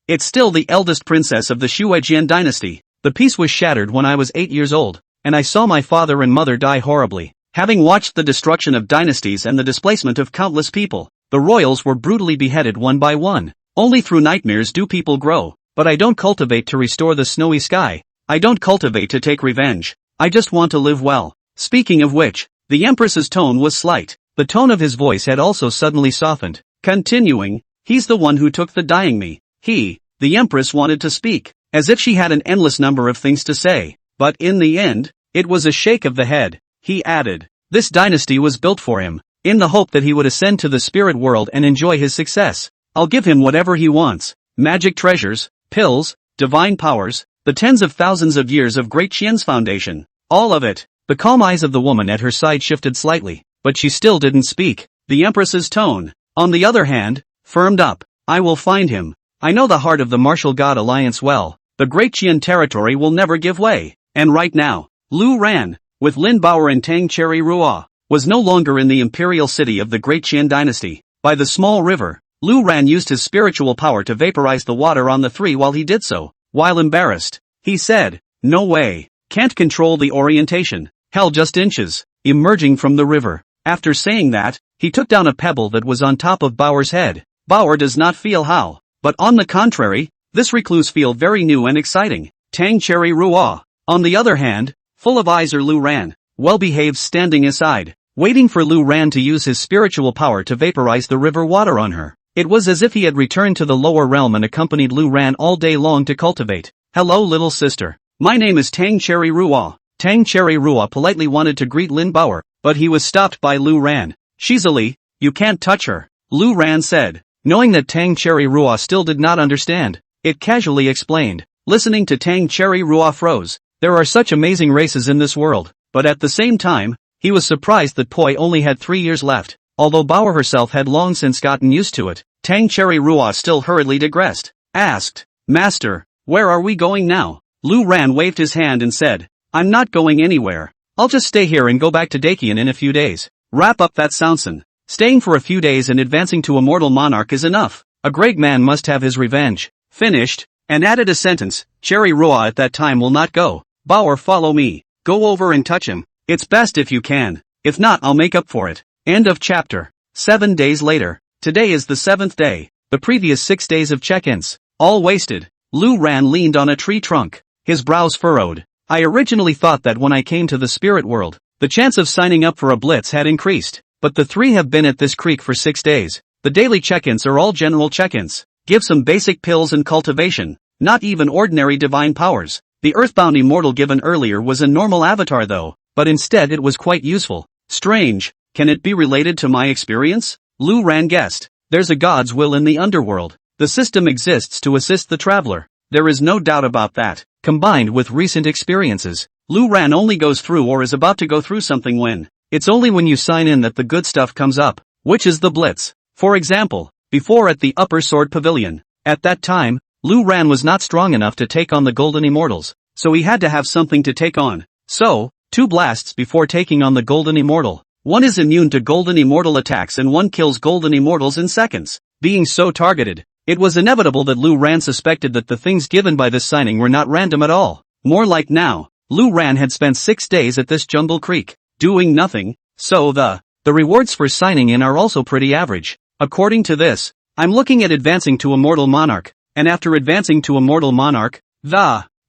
it's still the eldest princess of the Shuejian dynasty. The peace was shattered when I was 8 years old, and I saw my father and mother die horribly. Having watched the destruction of dynasties and the displacement of countless people, the royals were brutally beheaded one by one. Only through nightmares do people grow, but I don't cultivate to restore the snowy sky. I don't cultivate to take revenge. I just want to live well. Speaking of which, the Empress's tone was slight. The tone of his voice had also suddenly softened. Continuing, he's the one who took the dying me. The Empress wanted to speak, as if she had an endless number of things to say, but in the end, it was a shake of the head. He added, this dynasty was built for him, in the hope that he would ascend to the spirit world and enjoy his success. I'll give him whatever he wants. Magic treasures, pills, divine powers, the tens of thousands of years of Great Qian's foundation. All of it. The calm eyes of the woman at her side shifted slightly, but she still didn't speak. The Empress's tone, on the other hand, firmed up. I will find him. I know the heart of the Martial God Alliance well. The Great Qian territory will never give way. And right now, Lu Ran, with Lin Baoer and Tang Cherry Rua, was no longer in the imperial city of the Great Qian dynasty. By the small river, Lu Ran used his spiritual power to vaporize the water on the three while he did so. While embarrassed, he said, no way, can't control the orientation. Hell, just inches, emerging from the river. After saying that, he took down a pebble that was on top of Baoer's head. Baoer does not feel how, but on the contrary, this recluse feel very new and exciting. Tang Cherry Rua, on the other hand, full of eyes are Lu Ran, well-behaved standing aside, waiting for Lu Ran to use his spiritual power to vaporize the river water on her. It was as if he had returned to the lower realm and accompanied Lu Ran all day long to cultivate. Hello little sister. My name is Tang Cherry Rua. Tang Cherry Rua politely wanted to greet Lin Baoer, but he was stopped by Lu Ran. Shizali, you can't touch her, Lu Ran said. Knowing that Tang Cherry Rua still did not understand, it casually explained. Listening to Tang Cherry Rua froze. There are such amazing races in this world, but at the same time, he was surprised that Poi only had 3 years left. Although Baoer herself had long since gotten used to it, Tang Cherry Rua still hurriedly digressed. Asked, Master, where are we going now? Lu Ran waved his hand and said, I'm not going anywhere. I'll just stay here and go back to Dakian in a few days. Wrap up that Soundson. Staying for a few days and advancing to immortal monarch is enough. A great man must have his revenge. Finished, and added a sentence, Cherry Rua at that time will not go. Baoer, follow me. Go over and touch him. It's best if you can. If not, I'll make up for it. End of chapter. 7 days later. Today is the 7th day. The previous 6 days of check-ins, all wasted. Lu Ran leaned on a tree trunk, his brows furrowed. I originally thought that when I came to the spirit world, the chance of signing up for a blitz had increased. but the three have been at this creek for 6 days. The daily check-ins are all general check-ins. Give some basic pills and cultivation, not even ordinary divine powers. The earthbound immortal given earlier was a normal avatar though, but instead it was quite useful. Strange, can it be related to my experience? Lu Ran guessed. There's a god's will in the underworld. The system exists to assist the traveler. There is no doubt about that. Combined with recent experiences, Lu Ran only goes through or is about to go through something when it's only when you sign in that the good stuff comes up, which is the blitz. For example, before at the Upper Sword Pavilion. At that time, Lu Ran was not strong enough to take on the Golden Immortals, so he had to have something to take on. So, 2 blasts before taking on the Golden Immortal. One is immune to Golden Immortal attacks and one kills Golden Immortals in seconds. Being so targeted, it was inevitable that Lu Ran suspected that the things given by this signing were not random at all. More like now, Lu Ran had spent 6 days at this jungle creek, doing nothing, so the rewards for signing in are also pretty average. According to this, I'm looking at advancing to Immortal Monarch, and after advancing to Immortal Monarch,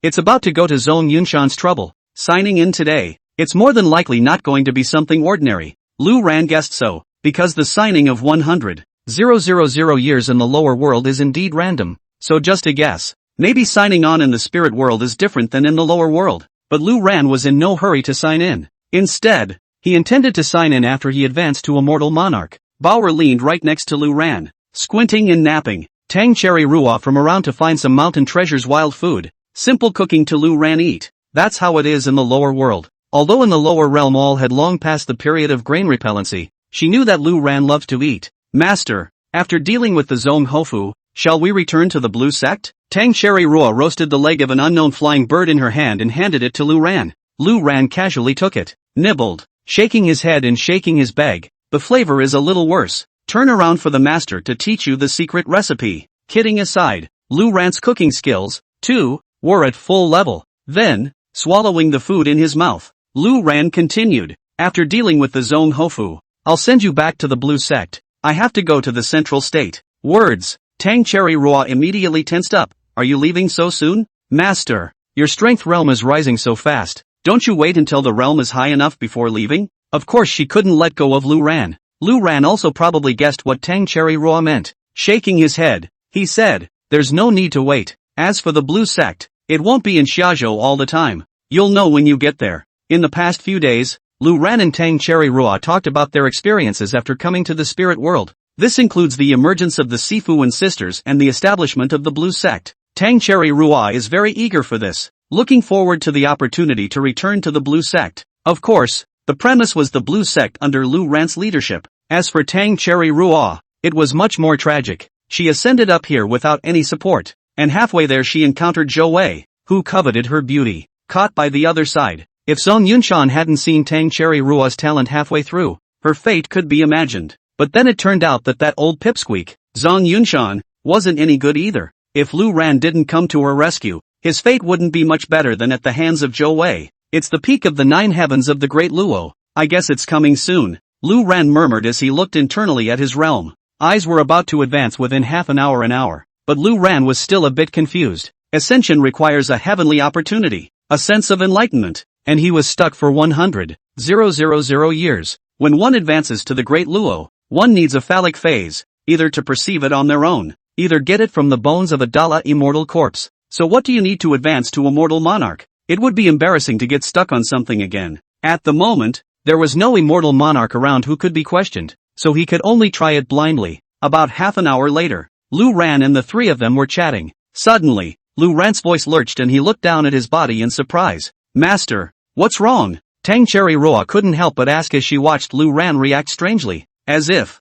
it's about to go to Zhong Yunshan's trouble. Signing in today, it's more than likely not going to be something ordinary. Lu Ran guessed so, because the signing of 100,000 years in the lower world is indeed random. So just a guess, maybe signing on in the spirit world is different than in the lower world. But Lu Ran was in no hurry to sign in. Instead, he intended to sign in after he advanced to Immortal Monarch. Bauer leaned right next to Lu Ran, squinting and napping. Tang Cherry Rua from around to find some mountain treasures, wild food. Simple cooking to Lu Ran eat. That's how it is in the lower world. Although in the lower realm all had long passed the period of grain repellency, she knew that Lu Ran loved to eat. Master, after dealing with the Zong Hofu, shall we return to the blue sect? Tang Cherry Rua roasted the leg of an unknown flying bird in her hand and handed it to Lu Ran. Lu Ran casually took it, nibbled, shaking his head and shaking his bag. The flavor is a little worse. Turn around for the master to teach you the secret recipe. Kidding aside, Lu Ran's cooking skills, too, were at full level. Then, swallowing the food in his mouth, Lu Ran continued, after dealing with the Zong Hofu, I'll send you back to the blue sect. I have to go to the central state. Words. Tang Cherry Rua immediately tensed up. Are you leaving so soon? Master, your strength realm is rising so fast. Don't you wait until the realm is high enough before leaving? Of course she couldn't let go of Lu Ran. Lu Ran also probably guessed what Tang Cherry Rua meant. Shaking his head, he said, there's no need to wait. As for the blue sect, it won't be in Xiazhou all the time. You'll know when you get there. In the past few days, Lu Ran and Tang Cherry Rua talked about their experiences after coming to the spirit world. This includes the emergence of the Sifuan sisters and the establishment of the blue sect. Tang Cherry Rua is very eager for this, looking forward to the opportunity to return to the blue sect. Of course, the premise was the blue sect under Lu Ran's leadership. As for Tang Cherry Rua, it was much more tragic. She ascended up here without any support, and halfway there she encountered Zhou Wei, who coveted her beauty, caught by the other side. If Zhong Yunshan hadn't seen Tang Cherry Rua's talent halfway through, her fate could be imagined. But then it turned out that old pipsqueak, Zhong Yunshan, wasn't any good either. If Lu Ran didn't come to her rescue, his fate wouldn't be much better than at the hands of Zhou Wei. It's the peak of the 9 heavens of the Great Luo. I guess it's coming soon, Lu Ran murmured as he looked internally at his realm. Eyes were about to advance within half an hour. But Lu Ran was still a bit confused. Ascension requires a heavenly opportunity, a sense of enlightenment, and he was stuck for 100,000 years. When one advances to the Great Luo, one needs a phallic phase, either to perceive it on their own, either get it from the bones of a Dala immortal corpse. So what do you need to advance to Immortal Monarch? It would be embarrassing to get stuck on something again. At the moment, there was no Immortal Monarch around who could be questioned, so he could only try it blindly. About half an hour later, Lu Ran and the three of them were chatting. Suddenly, Lu Ran's voice lurched and he looked down at his body in surprise. Master, what's wrong? Tang Cherry Rua couldn't help but ask as she watched Lu Ran react strangely, as if,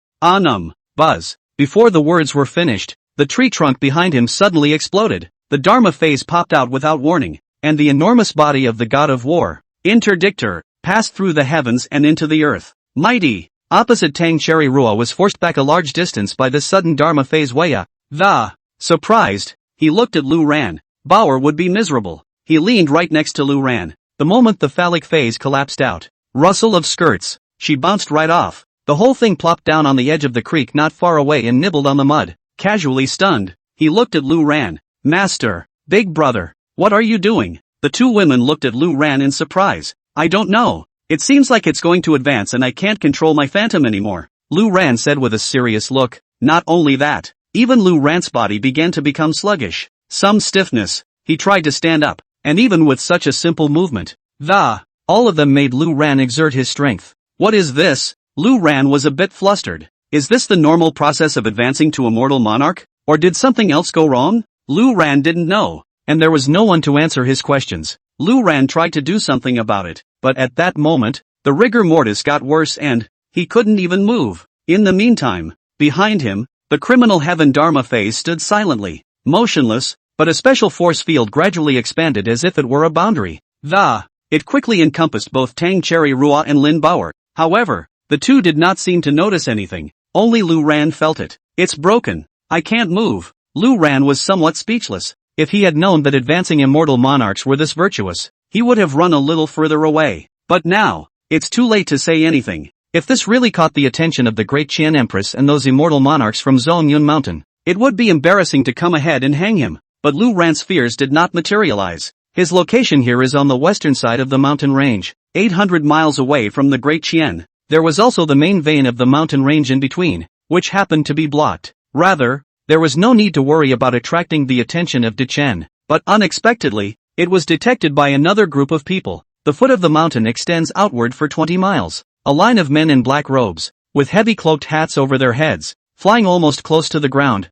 buzz. Before the words were finished, the tree trunk behind him suddenly exploded. The Dharma phase popped out without warning, and the enormous body of the god of war, Interdictor, passed through the heavens and into the earth. Mighty! Opposite Tang Cherry Rua was forced back a large distance by this sudden Dharma phase Weya. Surprised, he looked at Lu Ran. Bauer would be miserable. He leaned right next to Lu Ran. The moment the phallic phase collapsed out, rustle of skirts, she bounced right off. The whole thing plopped down on the edge of the creek not far away and nibbled on the mud. Casually stunned, he looked at Lu Ran. Master, big brother, what are you doing? The two women looked at Lu Ran in surprise. I don't know. It seems like it's going to advance and I can't control my phantom anymore, Lu Ran said with a serious look. Not only that, even Lu Ran's body began to become sluggish. Some stiffness. He tried to stand up, and even with such a simple movement, all of them made Lu Ran exert his strength. What is this? Lu Ran was a bit flustered. Is this the normal process of advancing to Immortal Monarch? Or did something else go wrong? Lu Ran didn't know, and there was no one to answer his questions. Lu Ran tried to do something about it, but at that moment, the rigor mortis got worse and he couldn't even move. In the meantime, behind him, the criminal heaven Dharma phase stood silently, motionless, but a special force field gradually expanded as if it were a boundary. It quickly encompassed both Tang Cherry Rua and Lin Bauer. However, the two did not seem to notice anything. Only Lu Ran felt it. It's broken. I can't move. Lu Ran was somewhat speechless. If he had known that advancing immortal monarchs were this virtuous, he would have run a little further away. But now, it's too late to say anything. If this really caught the attention of the great Qian Empress and those immortal monarchs from Zongyun Mountain, it would be embarrassing to come ahead and hang him. But Lu Ran's fears did not materialize. His location here is on the western side of the mountain range, 800 miles away from the Great Qian. There was also the main vein of the mountain range in between, which happened to be blocked. Rather, there was no need to worry about attracting the attention of Dechen. But unexpectedly, it was detected by another group of people. The foot of the mountain extends outward for 20 miles. A line of men in black robes, with heavy cloaked hats over their heads, flying almost close to the ground.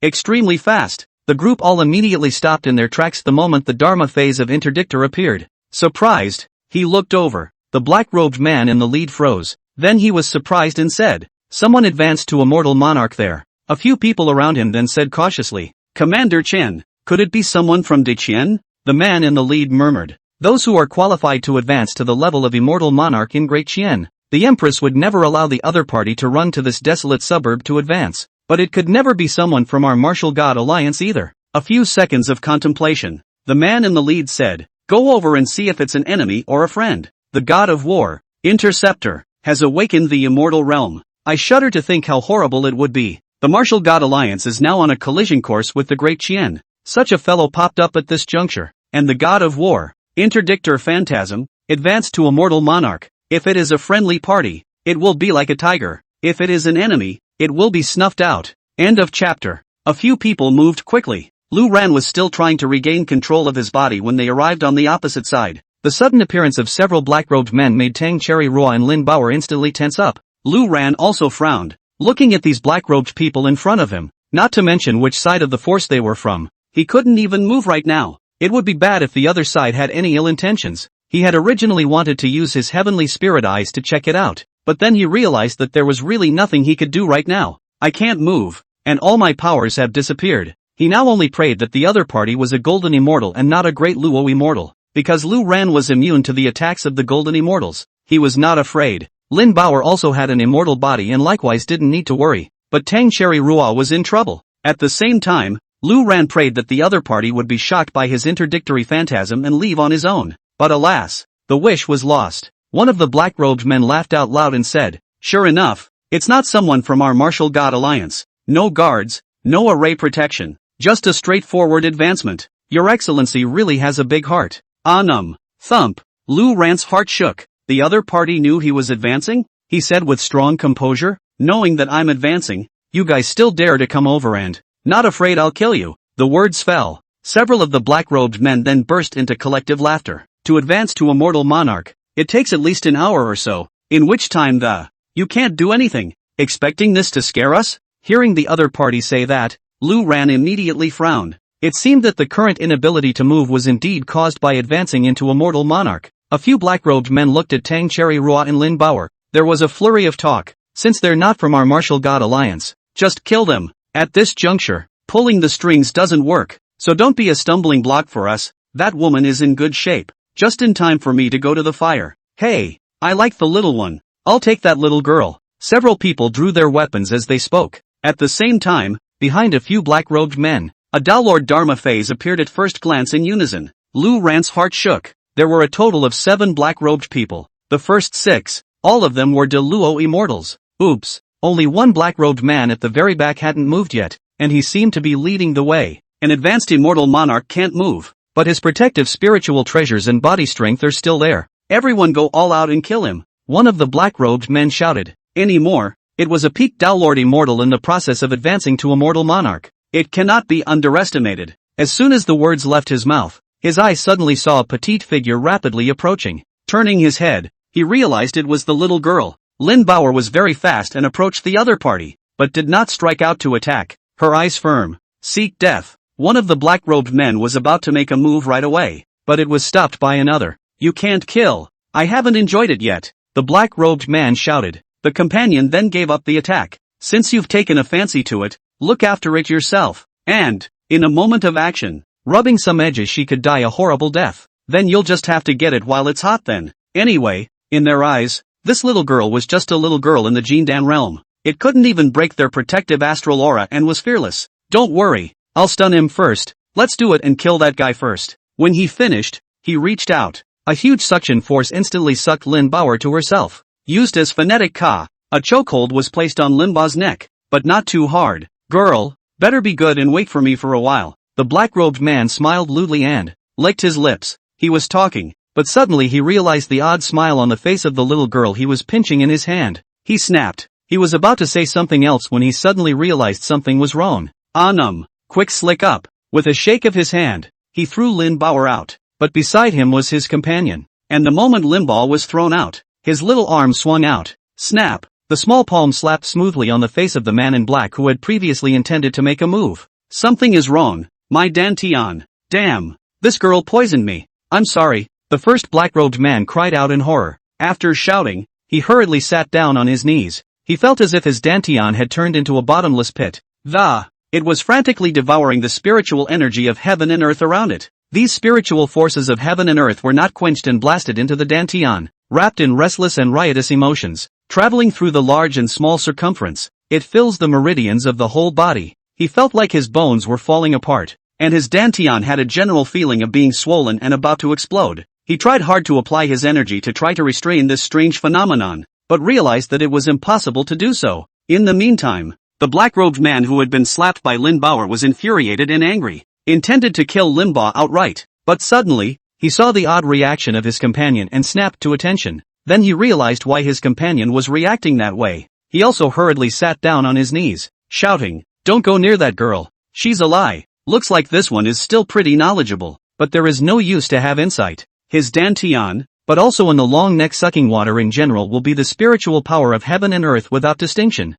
Extremely fast. The group all immediately stopped in their tracks the moment the Dharma phase of Interdictor appeared. Surprised, he looked over. The black-robed man in the lead froze. Then he was surprised and said, "Someone advanced to Immortal Monarch there." A few people around him then said cautiously, "Commander Chen, could it be someone from Deqian?" The man in the lead murmured, "Those who are qualified to advance to the level of Immortal Monarch in Great Qian. The Empress would never allow the other party to run to this desolate suburb to advance. But it could never be someone from our Martial God Alliance either." A few seconds of contemplation. The man in the lead said, "Go over and see if it's an enemy or a friend. The God of War, Interceptor, has awakened the immortal realm. I shudder to think how horrible it would be. The Martial God Alliance is now on a collision course with the Great Qian." Such a fellow popped up at this juncture. And the God of War, Interdictor Phantasm, advanced to Immortal Monarch. If it is a friendly party, it will be like a tiger. If it is an enemy, it will be snuffed out. End of chapter. A few people moved quickly. Lu Ran was still trying to regain control of his body when they arrived on the opposite side. The sudden appearance of several black-robed men made Tang Cherry Rua and Lin Bauer instantly tense up. Lu Ran also frowned, looking at these black-robed people in front of him, not to mention which side of the force they were from. He couldn't even move right now. It would be bad if the other side had any ill intentions. He had originally wanted to use his heavenly spirit eyes to check it out, but then he realized that there was really nothing he could do right now. I can't move, and all my powers have disappeared. He now only prayed that the other party was a golden immortal and not a great Luo immortal, because Lu Ran was immune to the attacks of the golden immortals. He was not afraid. Lin Bauer also had an immortal body and likewise didn't need to worry, but Tang Cherry Rua was in trouble. At the same time, Lu Ran prayed that the other party would be shocked by his interdictory phantasm and leave on his own. But alas, the wish was lost. One of the black-robed men laughed out loud and said, "Sure enough, it's not someone from our Martial God Alliance. No guards, no array protection, just a straightforward advancement. Your Excellency really has a big heart." Thump. Lu Ran's heart shook. The other party knew he was advancing? He said with strong composure, "Knowing that I'm advancing, you guys still dare to come over and, not afraid I'll kill you." The words fell. Several of the black-robed men then burst into collective laughter. To advance to Immortal Monarch, it takes at least an hour or so, in which time you can't do anything. Expecting this to scare us? Hearing the other party say that, Lu Ran immediately frowned. It seemed that the current inability to move was indeed caused by advancing into Immortal Monarch. A few black-robed men looked at Tang Cherry Rua and Lin Bauer. There was a flurry of talk. "Since they're not from our Martial God Alliance, just kill them. At this juncture, pulling the strings doesn't work, so don't be a stumbling block for us. That woman is in good shape. Just in time for me to go to the fire. Hey, I like the little one. I'll take that little girl." Several people drew their weapons as they spoke. At the same time, behind a few black-robed men, a Dalord Dharma phase appeared at first glance in unison. Lu Ran's heart shook. There were a total of 7 black-robed people. The first 6, all of them were De Luo immortals. Oops, only one black-robed man at the very back hadn't moved yet, and he seemed to be leading the way. An advanced immortal monarch can't move, but his protective spiritual treasures and body strength are still there. Everyone go all out and kill him. One of the black-robed men shouted. Anymore, it was a peak downlord immortal in the process of advancing to immortal monarch. It cannot be underestimated. As soon as the words left his mouth, his eyes suddenly saw a petite figure rapidly approaching. Turning his head, he realized it was the little girl. Lin Bauer was very fast and approached the other party, but did not strike out to attack, her eyes firm. Seek death. One of the black-robed men was about to make a move right away, but it was stopped by another. You can't kill. I haven't enjoyed it yet, the black-robed man shouted. The companion then gave up the attack. Since you've taken a fancy to it, look after it yourself. And, in a moment of action, rubbing some edges she could die a horrible death. Then you'll just have to get it while it's hot then. Anyway, in their eyes, this little girl was just a little girl in the Jindan realm. It couldn't even break their protective astral aura and was fearless. Don't worry, I'll stun him first. Let's do it and kill that guy first. When he finished, he reached out. A huge suction force instantly sucked Lin Bauer to herself. Used as phonetic ka, a chokehold was placed on Lin Bao's neck, but not too hard. Girl, better be good and wait for me for a while. The black-robed man smiled lewdly and licked his lips. He was talking, but suddenly he realized the odd smile on the face of the little girl he was pinching in his hand. He snapped. He was about to say something else when he suddenly realized something was wrong. Quick slick up. With a shake of his hand, he threw Lin Bauer out, but beside him was his companion. And the moment Lin Bao was thrown out, his little arm swung out. Snap! The small palm slapped smoothly on the face of the man in black who had previously intended to make a move. Something is wrong, my Dantian. Damn! This girl poisoned me. I'm sorry, the first black-robed man cried out in horror. After shouting, he hurriedly sat down on his knees. He felt as if his Dantian had turned into a bottomless pit. It was frantically devouring the spiritual energy of heaven and earth around it. These spiritual forces of heaven and earth were not quenched and blasted into the Dantian, wrapped in restless and riotous emotions, traveling through the large and small circumference. It fills the meridians of the whole body. He felt like his bones were falling apart, and his Dantian had a general feeling of being swollen and about to explode. He tried hard to apply his energy to try to restrain this strange phenomenon, but realized that it was impossible to do so. In the meantime, the black-robed man who had been slapped by Lin Bauer was infuriated and angry, intended to kill Lin Bao outright, but suddenly, he saw the odd reaction of his companion and snapped to attention. Then he realized why his companion was reacting that way. He also hurriedly sat down on his knees, shouting, "Don't go near that girl. She's a lie. Looks like this one is still pretty knowledgeable, but there is no use to have insight. His Dantian, but also in the long neck sucking water in general will be the spiritual power of heaven and earth without distinction.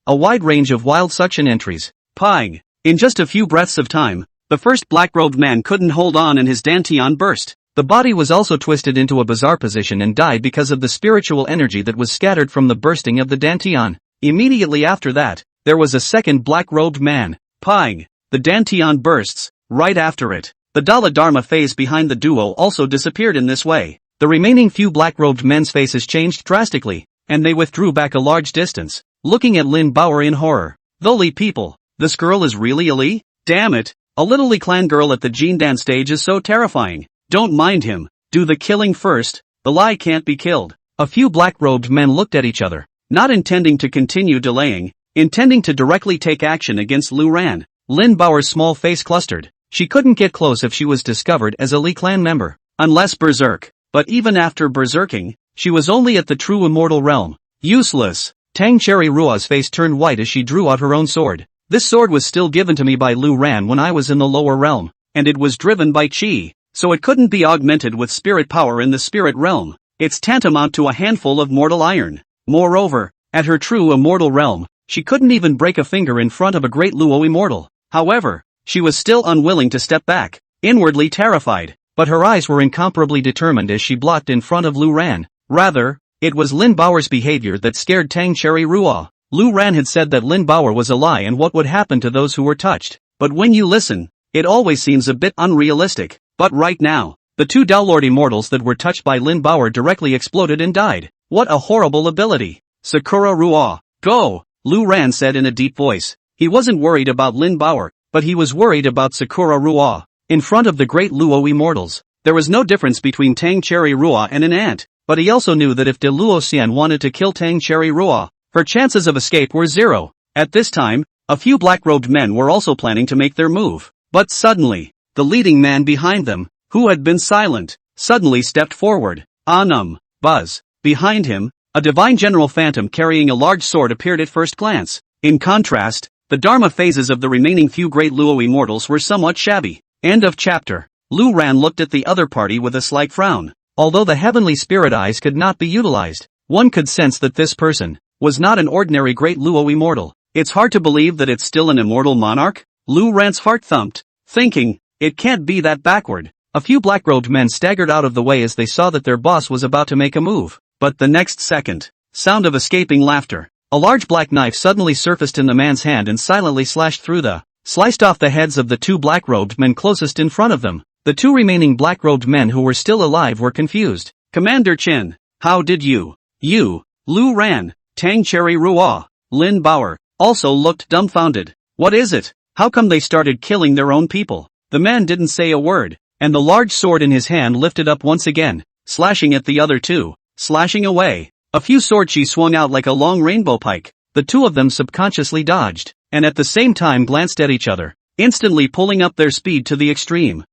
A wide range of wild suction entries. Ping. In just a few breaths of time, the first black-robed man couldn't hold on and his Dantian burst. The body was also twisted into a bizarre position and died because of the spiritual energy that was scattered from the bursting of the Dantian. Immediately after that, there was a second black-robed man. Ping. The Dantian bursts. Right after it, the Dala Dharma phase behind the duo also disappeared in this way. The remaining few black-robed men's faces changed drastically, and they withdrew back a large distance, looking at Lin Bauer in horror. Tholi people, this girl is really a Li? Damn it, a little Li clan girl at the Jindan stage is so terrifying. Don't mind him, do the killing first, the Li can't be killed. A few black-robed men looked at each other, not intending to continue delaying, intending to directly take action against Lu Ran. Lin Bauer's small face clustered. She couldn't get close if she was discovered as a Li clan member, unless berserk. But even after berserking, she was only at the true immortal realm. Useless. Tang Cherry Rua's face turned white as she drew out her own sword. This sword was still given to me by Lu Ran when I was in the lower realm, and it was driven by Qi, so it couldn't be augmented with spirit power in the spirit realm. It's tantamount to a handful of mortal iron. Moreover, at her true immortal realm, she couldn't even break a finger in front of a great Luo immortal. However, she was still unwilling to step back, inwardly terrified, but her eyes were incomparably determined as she blocked in front of Lu Ran. Rather, it was Lin Bauer's behavior that scared Tang Cherry Rua. Lu Ran had said that Lin Bauer was a lie and what would happen to those who were touched. But when you listen, it always seems a bit unrealistic. But right now, the two Downlord immortals that were touched by Lin Bauer directly exploded and died. What a horrible ability. Sakura Rua, go, Lu Ran said in a deep voice. He wasn't worried about Lin Bauer, but he was worried about Sakura Rua. In front of the great Luo immortals, there was no difference between Tang Cherry Rua and an ant, but he also knew that if De Luo Xian wanted to kill Tang Cherry Rua, her chances of escape were zero. At this time, a few black-robed men were also planning to make their move, but suddenly, the leading man behind them, who had been silent, suddenly stepped forward. Buzz. Behind him, a divine general phantom carrying a large sword appeared at first glance. In contrast, the Dharma phases of the remaining few great Luo immortals were somewhat shabby. End of chapter. Lu Ran looked at the other party with a slight frown. Although the heavenly spirit eyes could not be utilized, one could sense that this person was not an ordinary great Luo immortal. It's hard to believe that it's still an immortal monarch? Lu Ran's heart thumped, thinking, it can't be that backward. A few black-robed men staggered out of the way as they saw that their boss was about to make a move. But the next second, sound of escaping laughter. A large black knife suddenly surfaced in the man's hand and silently sliced off the heads of the two black-robed men closest in front of them. The two remaining black-robed men who were still alive were confused. Commander Chen, how did you, Lu Ran, Tang Cherry Rua, Lin Bauer, also looked dumbfounded. What is it? How come they started killing their own people? The man didn't say a word, and the large sword in his hand lifted up once again, slashing at the other two, slashing away. A few sword chi swung out like a long rainbow pike. The two of them subconsciously dodged, and at the same time glanced at each other, instantly pulling up their speed to the extreme.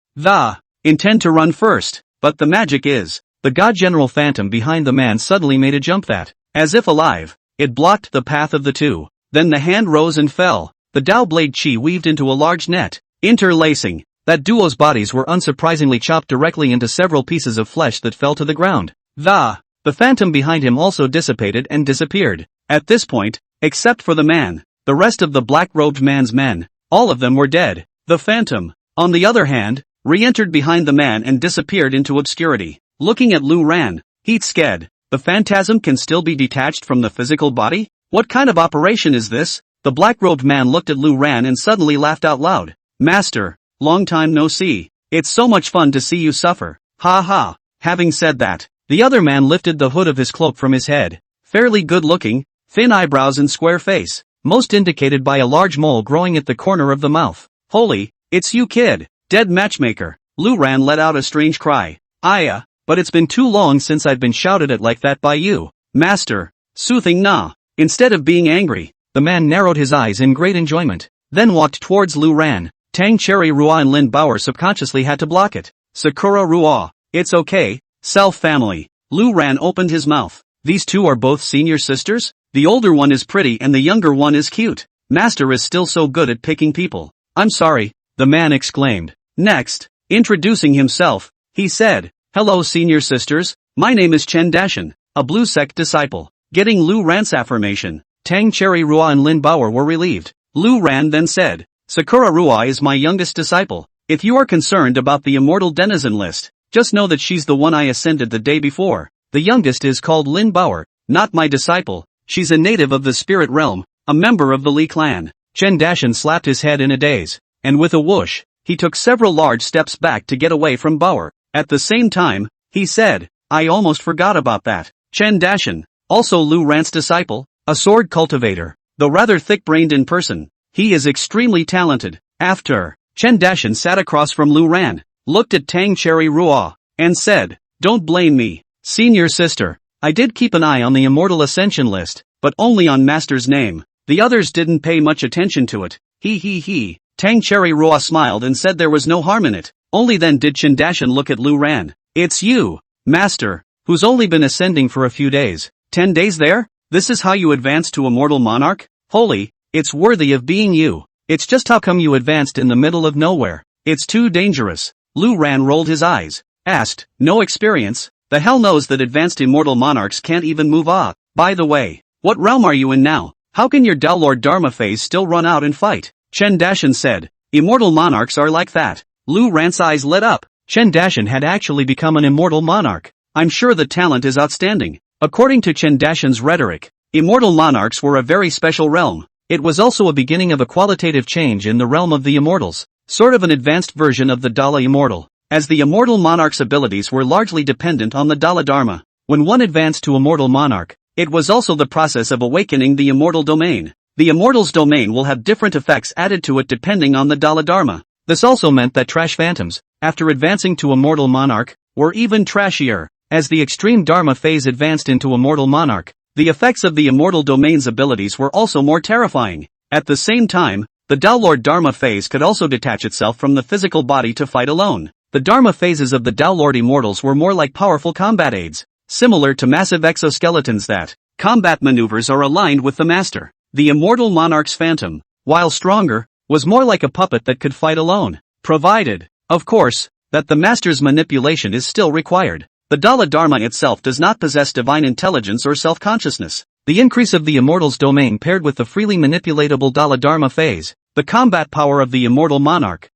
Intend to run first, but the magic is, the god general phantom behind the man suddenly made a jump that, as if alive, it blocked the path of the two. Then the hand rose and fell. The Dao blade chi weaved into a large net, interlacing. That duo's bodies were unsurprisingly chopped directly into several pieces of flesh that fell to the ground. The phantom behind him also dissipated and disappeared. At this point, except for the man, the rest of the black-robed man's men, all of them were dead. The phantom, on the other hand, re-entered behind the man and disappeared into obscurity. Looking at Lu Ran, he's scared. The phantasm can still be detached from the physical body? What kind of operation is this? The black-robed man looked at Lu Ran and suddenly laughed out loud. Master, long time no see. It's so much fun to see you suffer. Ha ha. Having said that, the other man lifted the hood of his cloak from his head. Fairly good-looking, thin eyebrows and square face, most indicated by a large mole growing at the corner of the mouth. Holy, it's you kid. Dead matchmaker. Lu Ran let out a strange cry. But it's been too long since I've been shouted at like that by you. Master. Soothing nah. Instead of being angry, the man narrowed his eyes in great enjoyment, then walked towards Lu Ran. Tang Cherry Rua and Lin Bauer subconsciously had to block it. Sakura Rua. It's okay, self-family. Lu Ran opened his mouth. These two are both senior sisters? The older one is pretty and the younger one is cute. Master is still so good at picking people. I'm sorry, the man exclaimed. Next, introducing himself, he said, hello senior sisters, my name is Chen Dashan, a blue sect disciple. Getting Lu Ran's affirmation, Tang Cherry Rua and Lin Bauer were relieved. Lu Ran then said, Sakura Rua is my youngest disciple. If you are concerned about the immortal denizen list, just know that she's the one I ascended the day before. The youngest is called Lin Bauer, not my disciple. She's a native of the spirit realm, a member of the Li clan. Chen Dashan slapped his head in a daze, and with a whoosh, he took several large steps back to get away from Bauer. At the same time, he said, I almost forgot about that. Chen Dashan, also Lu Ran's disciple, a sword cultivator, though rather thick-brained in person. He is extremely talented. After, Chen Dashan sat across from Lu Ran, looked at Tang Cherry Rua, and said, don't blame me, senior sister. I did keep an eye on the immortal ascension list, but only on Master's name. The others didn't pay much attention to it. He. Tang Cherry Rua smiled and said there was no harm in it. Only then did Chen Dashan look at Lu Ran. It's you, Master, who's only been ascending for a few days. 10 days there? This is how you advance to immortal monarch? Holy, it's worthy of being you. It's just how come you advanced in the middle of nowhere? It's too dangerous. Lu Ran rolled his eyes, asked, no experience? The hell knows that advanced immortal monarchs can't even move on. By the way, what realm are you in now? How can your Dao Lord Dharma phase still run out and fight? Chen Dashan said, immortal monarchs are like that. Lu Ran's eyes lit up. Chen Dashan had actually become an immortal monarch. I'm sure the talent is outstanding. According to Chen Dashan's rhetoric, immortal monarchs were a very special realm. It was also a beginning of a qualitative change in the realm of the immortals, sort of an advanced version of the Dala immortal, as the immortal monarch's abilities were largely dependent on the Dala Dharma. When one advanced to immortal monarch, it was also the process of awakening the immortal domain. The immortal's domain will have different effects added to it depending on the Dala Dharma. This also meant that trash phantoms, after advancing to immortal monarch, were even trashier. As the extreme Dharma phase advanced into immortal monarch, the effects of the immortal domain's abilities were also more terrifying. At the same time, the Dao Lord Dharma phase could also detach itself from the physical body to fight alone. The Dharma phases of the Tao Lord Immortals were more like powerful combat aids, similar to massive exoskeletons that combat maneuvers are aligned with the master. The Immortal Monarch's Phantom, while stronger, was more like a puppet that could fight alone, provided, of course, that the master's manipulation is still required. The Dala Dharma itself does not possess divine intelligence or self-consciousness. The increase of the Immortal's domain paired with the freely manipulatable Dala Dharma phase, the combat power of the Immortal Monarch.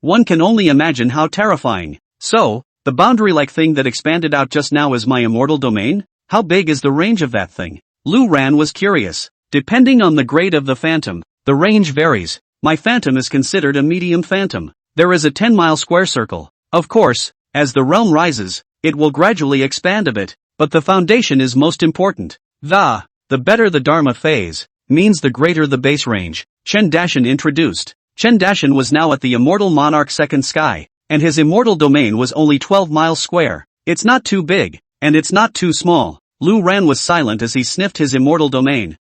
One can only imagine how terrifying. So, the boundary-like thing that expanded out just now is my immortal domain? How big is the range of that thing? Lu Ran was curious. Depending on the grade of the phantom, the range varies. My phantom is considered a medium phantom. There is a 10-mile square circle. Of course, as the realm rises, it will gradually expand a bit, but the foundation is most important. The better the Dharma phase, means the greater the base range. Chen Dashan introduced. Chen Dashan was now at the Immortal Monarch's second sky, and his immortal domain was only 12 miles square. It's not too big, and it's not too small. Lu Ran was silent as he sniffed his immortal domain.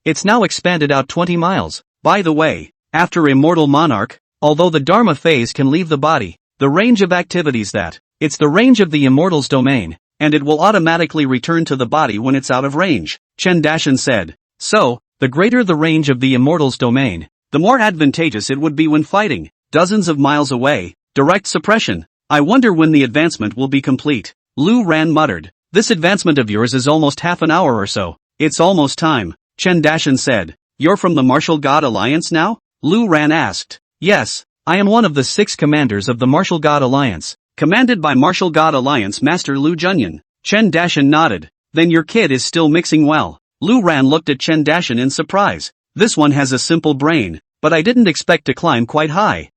It's now expanded out 20 miles. By the way, after Immortal Monarch, although the Dharma phase can leave the body, the range of activities it's the range of the Immortal's domain, and it will automatically return to the body when it's out of range, Chen Dashan said. So, the greater the range of the Immortal's domain, the more advantageous it would be when fighting, dozens of miles away. Direct suppression. I wonder when the advancement will be complete. Lu Ran muttered. This advancement of yours is almost half an hour or so. It's almost time, Chen Dashan said. You're from the Martial God Alliance now? Lu Ran asked. Yes, I am one of the 6 commanders of the Martial God Alliance, commanded by Martial God Alliance Master Lu Junyan. Chen Dashan nodded. Then your kid is still mixing well. Lu Ran looked at Chen Dashan in surprise. This one has a simple brain, but I didn't expect to climb quite high.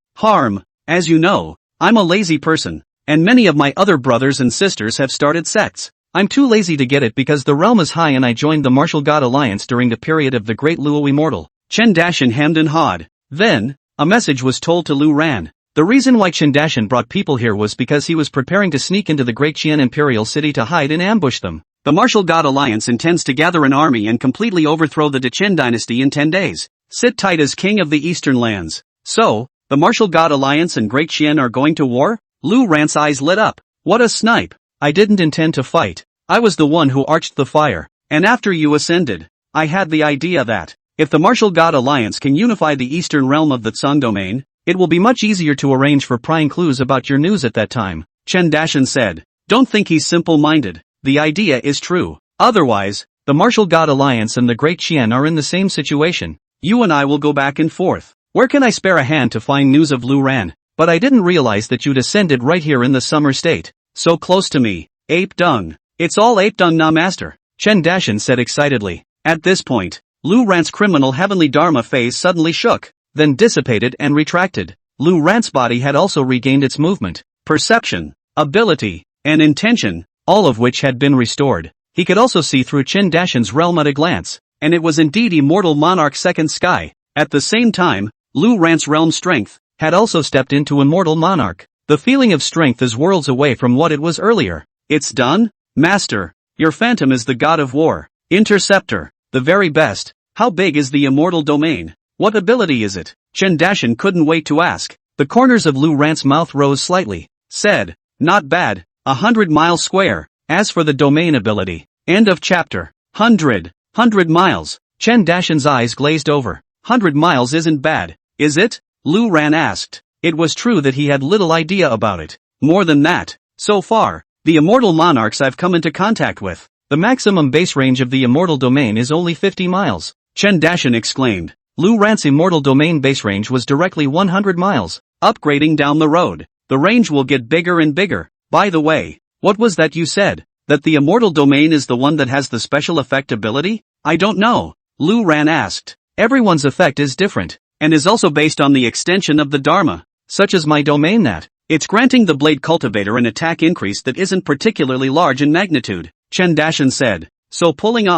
As you know, I'm a lazy person, and many of my other brothers and sisters have started sects. I'm too lazy to get it because the realm is high and I joined the Martial God Alliance during the period of the Great Luo Immortal. Chen Dashan hemmed and hawed. Then, a message was told to Lu Ran. The reason why Chen Dashan brought people here was because he was preparing to sneak into the Great Qian Imperial City to hide and ambush them. The Martial God Alliance intends to gather an army and completely overthrow the Dechen dynasty in 10 days. Sit tight as king of the eastern lands. So, the Martial God Alliance and Great Qian are going to war? Lu Ran's eyes lit up. What a snipe. I didn't intend to fight. I was the one who arched the fire. And after you ascended, I had the idea that, if the Martial God Alliance can unify the eastern realm of the Tsang domain, it will be much easier to arrange for prying clues about your news at that time, Chen Dashan said. Don't think he's simple-minded. The idea is true. Otherwise, the Martial God Alliance and the Great Qian are in the same situation. You and I will go back and forth. Where can I spare a hand to find news of Lu Ran? But I didn't realize that you'd ascended right here in the summer state. So close to me. Ape dung. It's all ape dung na master, Chen Dashan said excitedly. At this point, Lu Ran's criminal heavenly Dharma phase suddenly shook, then dissipated and retracted. Lu Ran's body had also regained its movement, perception, ability, and intention, all of which had been restored. He could also see through Chen Dashan's realm at a glance, and it was indeed Immortal Monarch second sky. At the same time, Lu Ran's realm strength had also stepped into Immortal Monarch. The feeling of strength is worlds away from what it was earlier. It's done? Master, your phantom is the god of war. Interceptor, the very best. How big is the immortal domain? What ability is it? Chen Dashan couldn't wait to ask. The corners of Lu Ran's mouth rose slightly. Said, not bad, 100 miles square. As for the domain ability. End of chapter. 100 miles. Chen Dashan's eyes glazed over. 100 miles isn't bad, is it? Lu Ran asked. It was true that he had little idea about it. More than that. So far, the immortal monarchs I've come into contact with, the maximum base range of the immortal domain is only 50 miles. Chen Dashan exclaimed. Lu Ran's immortal domain base range was directly 100 miles. Upgrading down the road, the range will get bigger and bigger. By the way, what was that you said? That the immortal domain is the one that has the special effect ability? I don't know. Lu Ran asked. Everyone's effect is different, and is also based on the extension of the Dharma, such as my domain that. It's granting the Blade Cultivator an attack increase that isn't particularly large in magnitude, Chen Dashan said. So pulling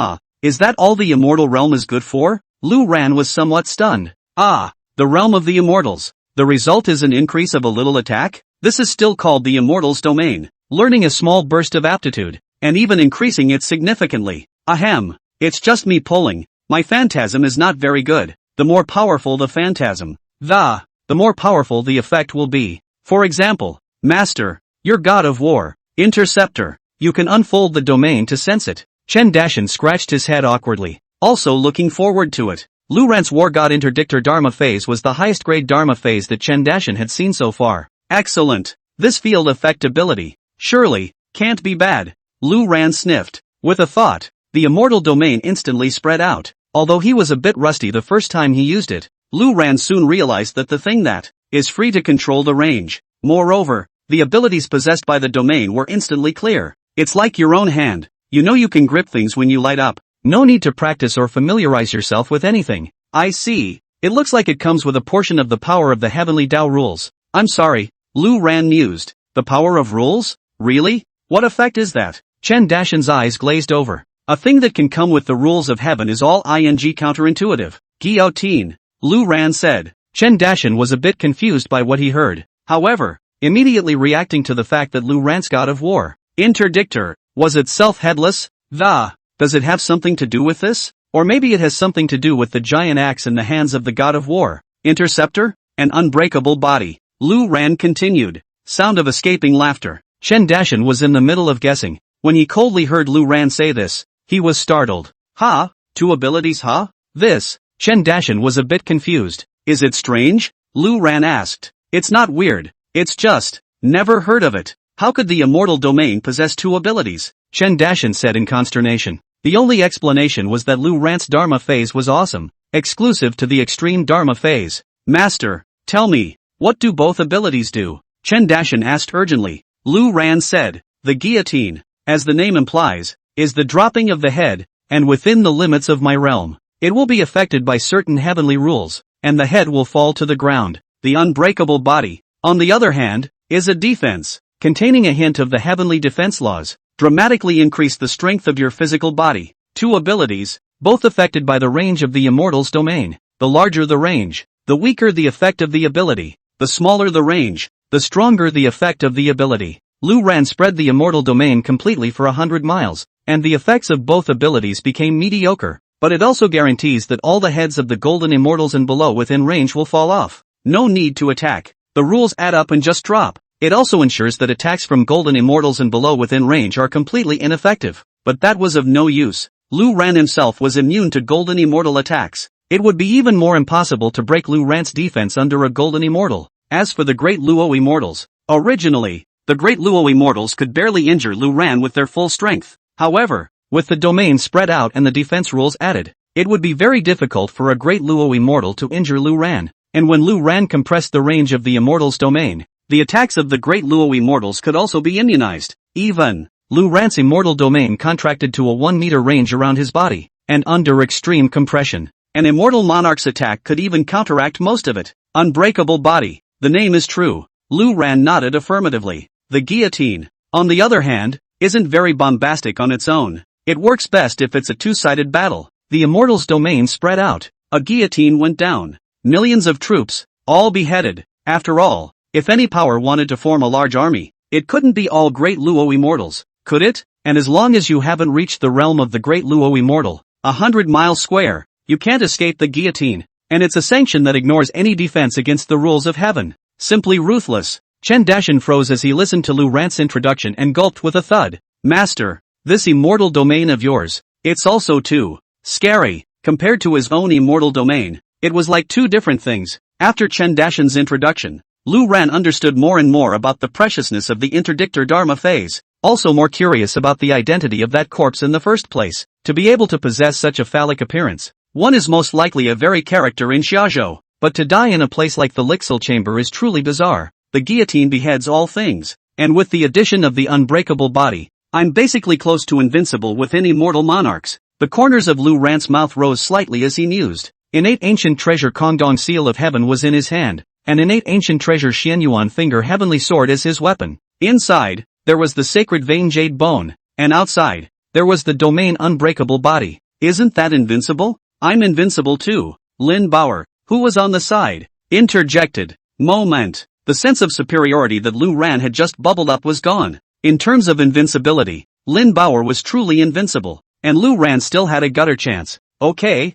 is that all the immortal realm is good for? Lu Ran was somewhat stunned. The realm of the immortals. The result is an increase of a little attack? This is still called the immortals domain. Learning a small burst of aptitude, and even increasing it significantly. Ahem. It's just me pulling. My phantasm is not very good. The more powerful the phantasm, the more powerful the effect will be. For example, Master, you're God of War. Interceptor, you can unfold the domain to sense it. Chen Dashan scratched his head awkwardly, also looking forward to it. Lu Ran's War God Interdictor Dharma phase was the highest grade Dharma phase that Chen Dashan had seen so far. Excellent. This field effect ability, surely, can't be bad. Lu Ran sniffed. With a thought, the immortal domain instantly spread out. Although he was a bit rusty the first time he used it, Lu Ran soon realized that the thing that is free to control the range. Moreover, the abilities possessed by the domain were instantly clear. It's like your own hand. You know you can grip things when you light up. No need to practice or familiarize yourself with anything. I see. It looks like it comes with a portion of the power of the heavenly Tao rules. I'm sorry, Lu Ran mused. The power of rules? Really? What effect is that? Chen Dashan's eyes glazed over. A thing that can come with the rules of heaven is all ing counterintuitive. Guillotine, Lu Ran said. Chen Dashan was a bit confused by what he heard. However, immediately reacting to the fact that Lu Ran's God of War, Interdictor, was itself headless. Does it have something to do with this? Or maybe it has something to do with the giant axe in the hands of the God of War, Interceptor, an unbreakable body. Lu Ran continued. Sound of escaping laughter. Chen Dashan was in the middle of guessing. When he coldly heard Lu Ran say this, he was startled. Ha? Two abilities, huh? This. Chen Dashan was a bit confused. Is it strange? Lu Ran asked. It's not weird. It's just, never heard of it. How could the immortal domain possess two abilities? Chen Dashan said in consternation. The only explanation was that Lu Ran's Dharma phase was awesome, exclusive to the extreme Dharma phase. Master, tell me, what do both abilities do? Chen Dashan asked urgently. Lu Ran said, the guillotine, as the name implies, is the dropping of the head, and within the limits of my realm. It will be affected by certain heavenly rules, and the head will fall to the ground. The unbreakable body, on the other hand, is a defense, containing a hint of the heavenly defense laws. Dramatically increase the strength of your physical body. Two abilities, both affected by the range of the immortal's domain. The larger the range, the weaker the effect of the ability. The smaller the range, the stronger the effect of the ability. Lu Ran spread the immortal domain completely for 100 miles, and the effects of both abilities became mediocre, but it also guarantees that all the heads of the golden immortals and below within range will fall off. No need to attack. The rules add up and just drop. It also ensures that attacks from golden immortals and below within range are completely ineffective, but that was of no use. Lu Ran himself was immune to golden immortal attacks. It would be even more impossible to break Lu Ran's defense under a golden immortal. As for the great Luo immortals, originally, the great Luo immortals could barely injure Lu Ran with their full strength. However, with the domain spread out and the defense rules added, it would be very difficult for a great Luo immortal to injure Lu Ran. And when Lu Ran compressed the range of the immortal's domain, the attacks of the great Luo immortals could also be immunized. Even, Lu Ran's immortal domain contracted to a 1-meter range around his body, and under extreme compression, an immortal monarch's attack could even counteract most of it. Unbreakable body, the name is true. Lu Ran nodded affirmatively. The guillotine, on the other hand, isn't very bombastic on its own. It works best if it's a two-sided battle. The immortal's domain spread out. A guillotine went down. Millions of troops, all beheaded. After all, if any power wanted to form a large army, it couldn't be all great Luo immortals, could it? And as long as you haven't reached the realm of the great Luo immortal, 100 miles square, you can't escape the guillotine. And it's a sanction that ignores any defense against the rules of heaven. Simply ruthless. Chen Dashan froze as he listened to Lu Ran's introduction and gulped with a thud. Master, this immortal domain of yours, it's also too scary. Compared to his own immortal domain, it was like two different things. After Chen Dashan's introduction, Lu Ran understood more and more about the preciousness of the interdictor Dharma phase, also more curious about the identity of that corpse in the first place. To be able to possess such a phallic appearance, one is most likely a very character in Xiaozhou, but to die in a place like the Lixil chamber is truly bizarre. The guillotine beheads all things, and with the addition of the unbreakable body, I'm basically close to invincible within immortal monarchs. The corners of Lu Ran's mouth rose slightly as he mused. Innate ancient treasure Kongdong seal of heaven was in his hand, and innate ancient treasure Xianyuan finger heavenly sword as his weapon. Inside, there was the sacred vein jade bone, and outside, there was the domain unbreakable body. Isn't that invincible? I'm invincible too. Lin Bauer, who was on the side, interjected. Moment. The sense of superiority that Lu Ran had just bubbled up was gone. In terms of invincibility, Lin Bauer was truly invincible, and Lu Ran still had a gutter chance. Okay,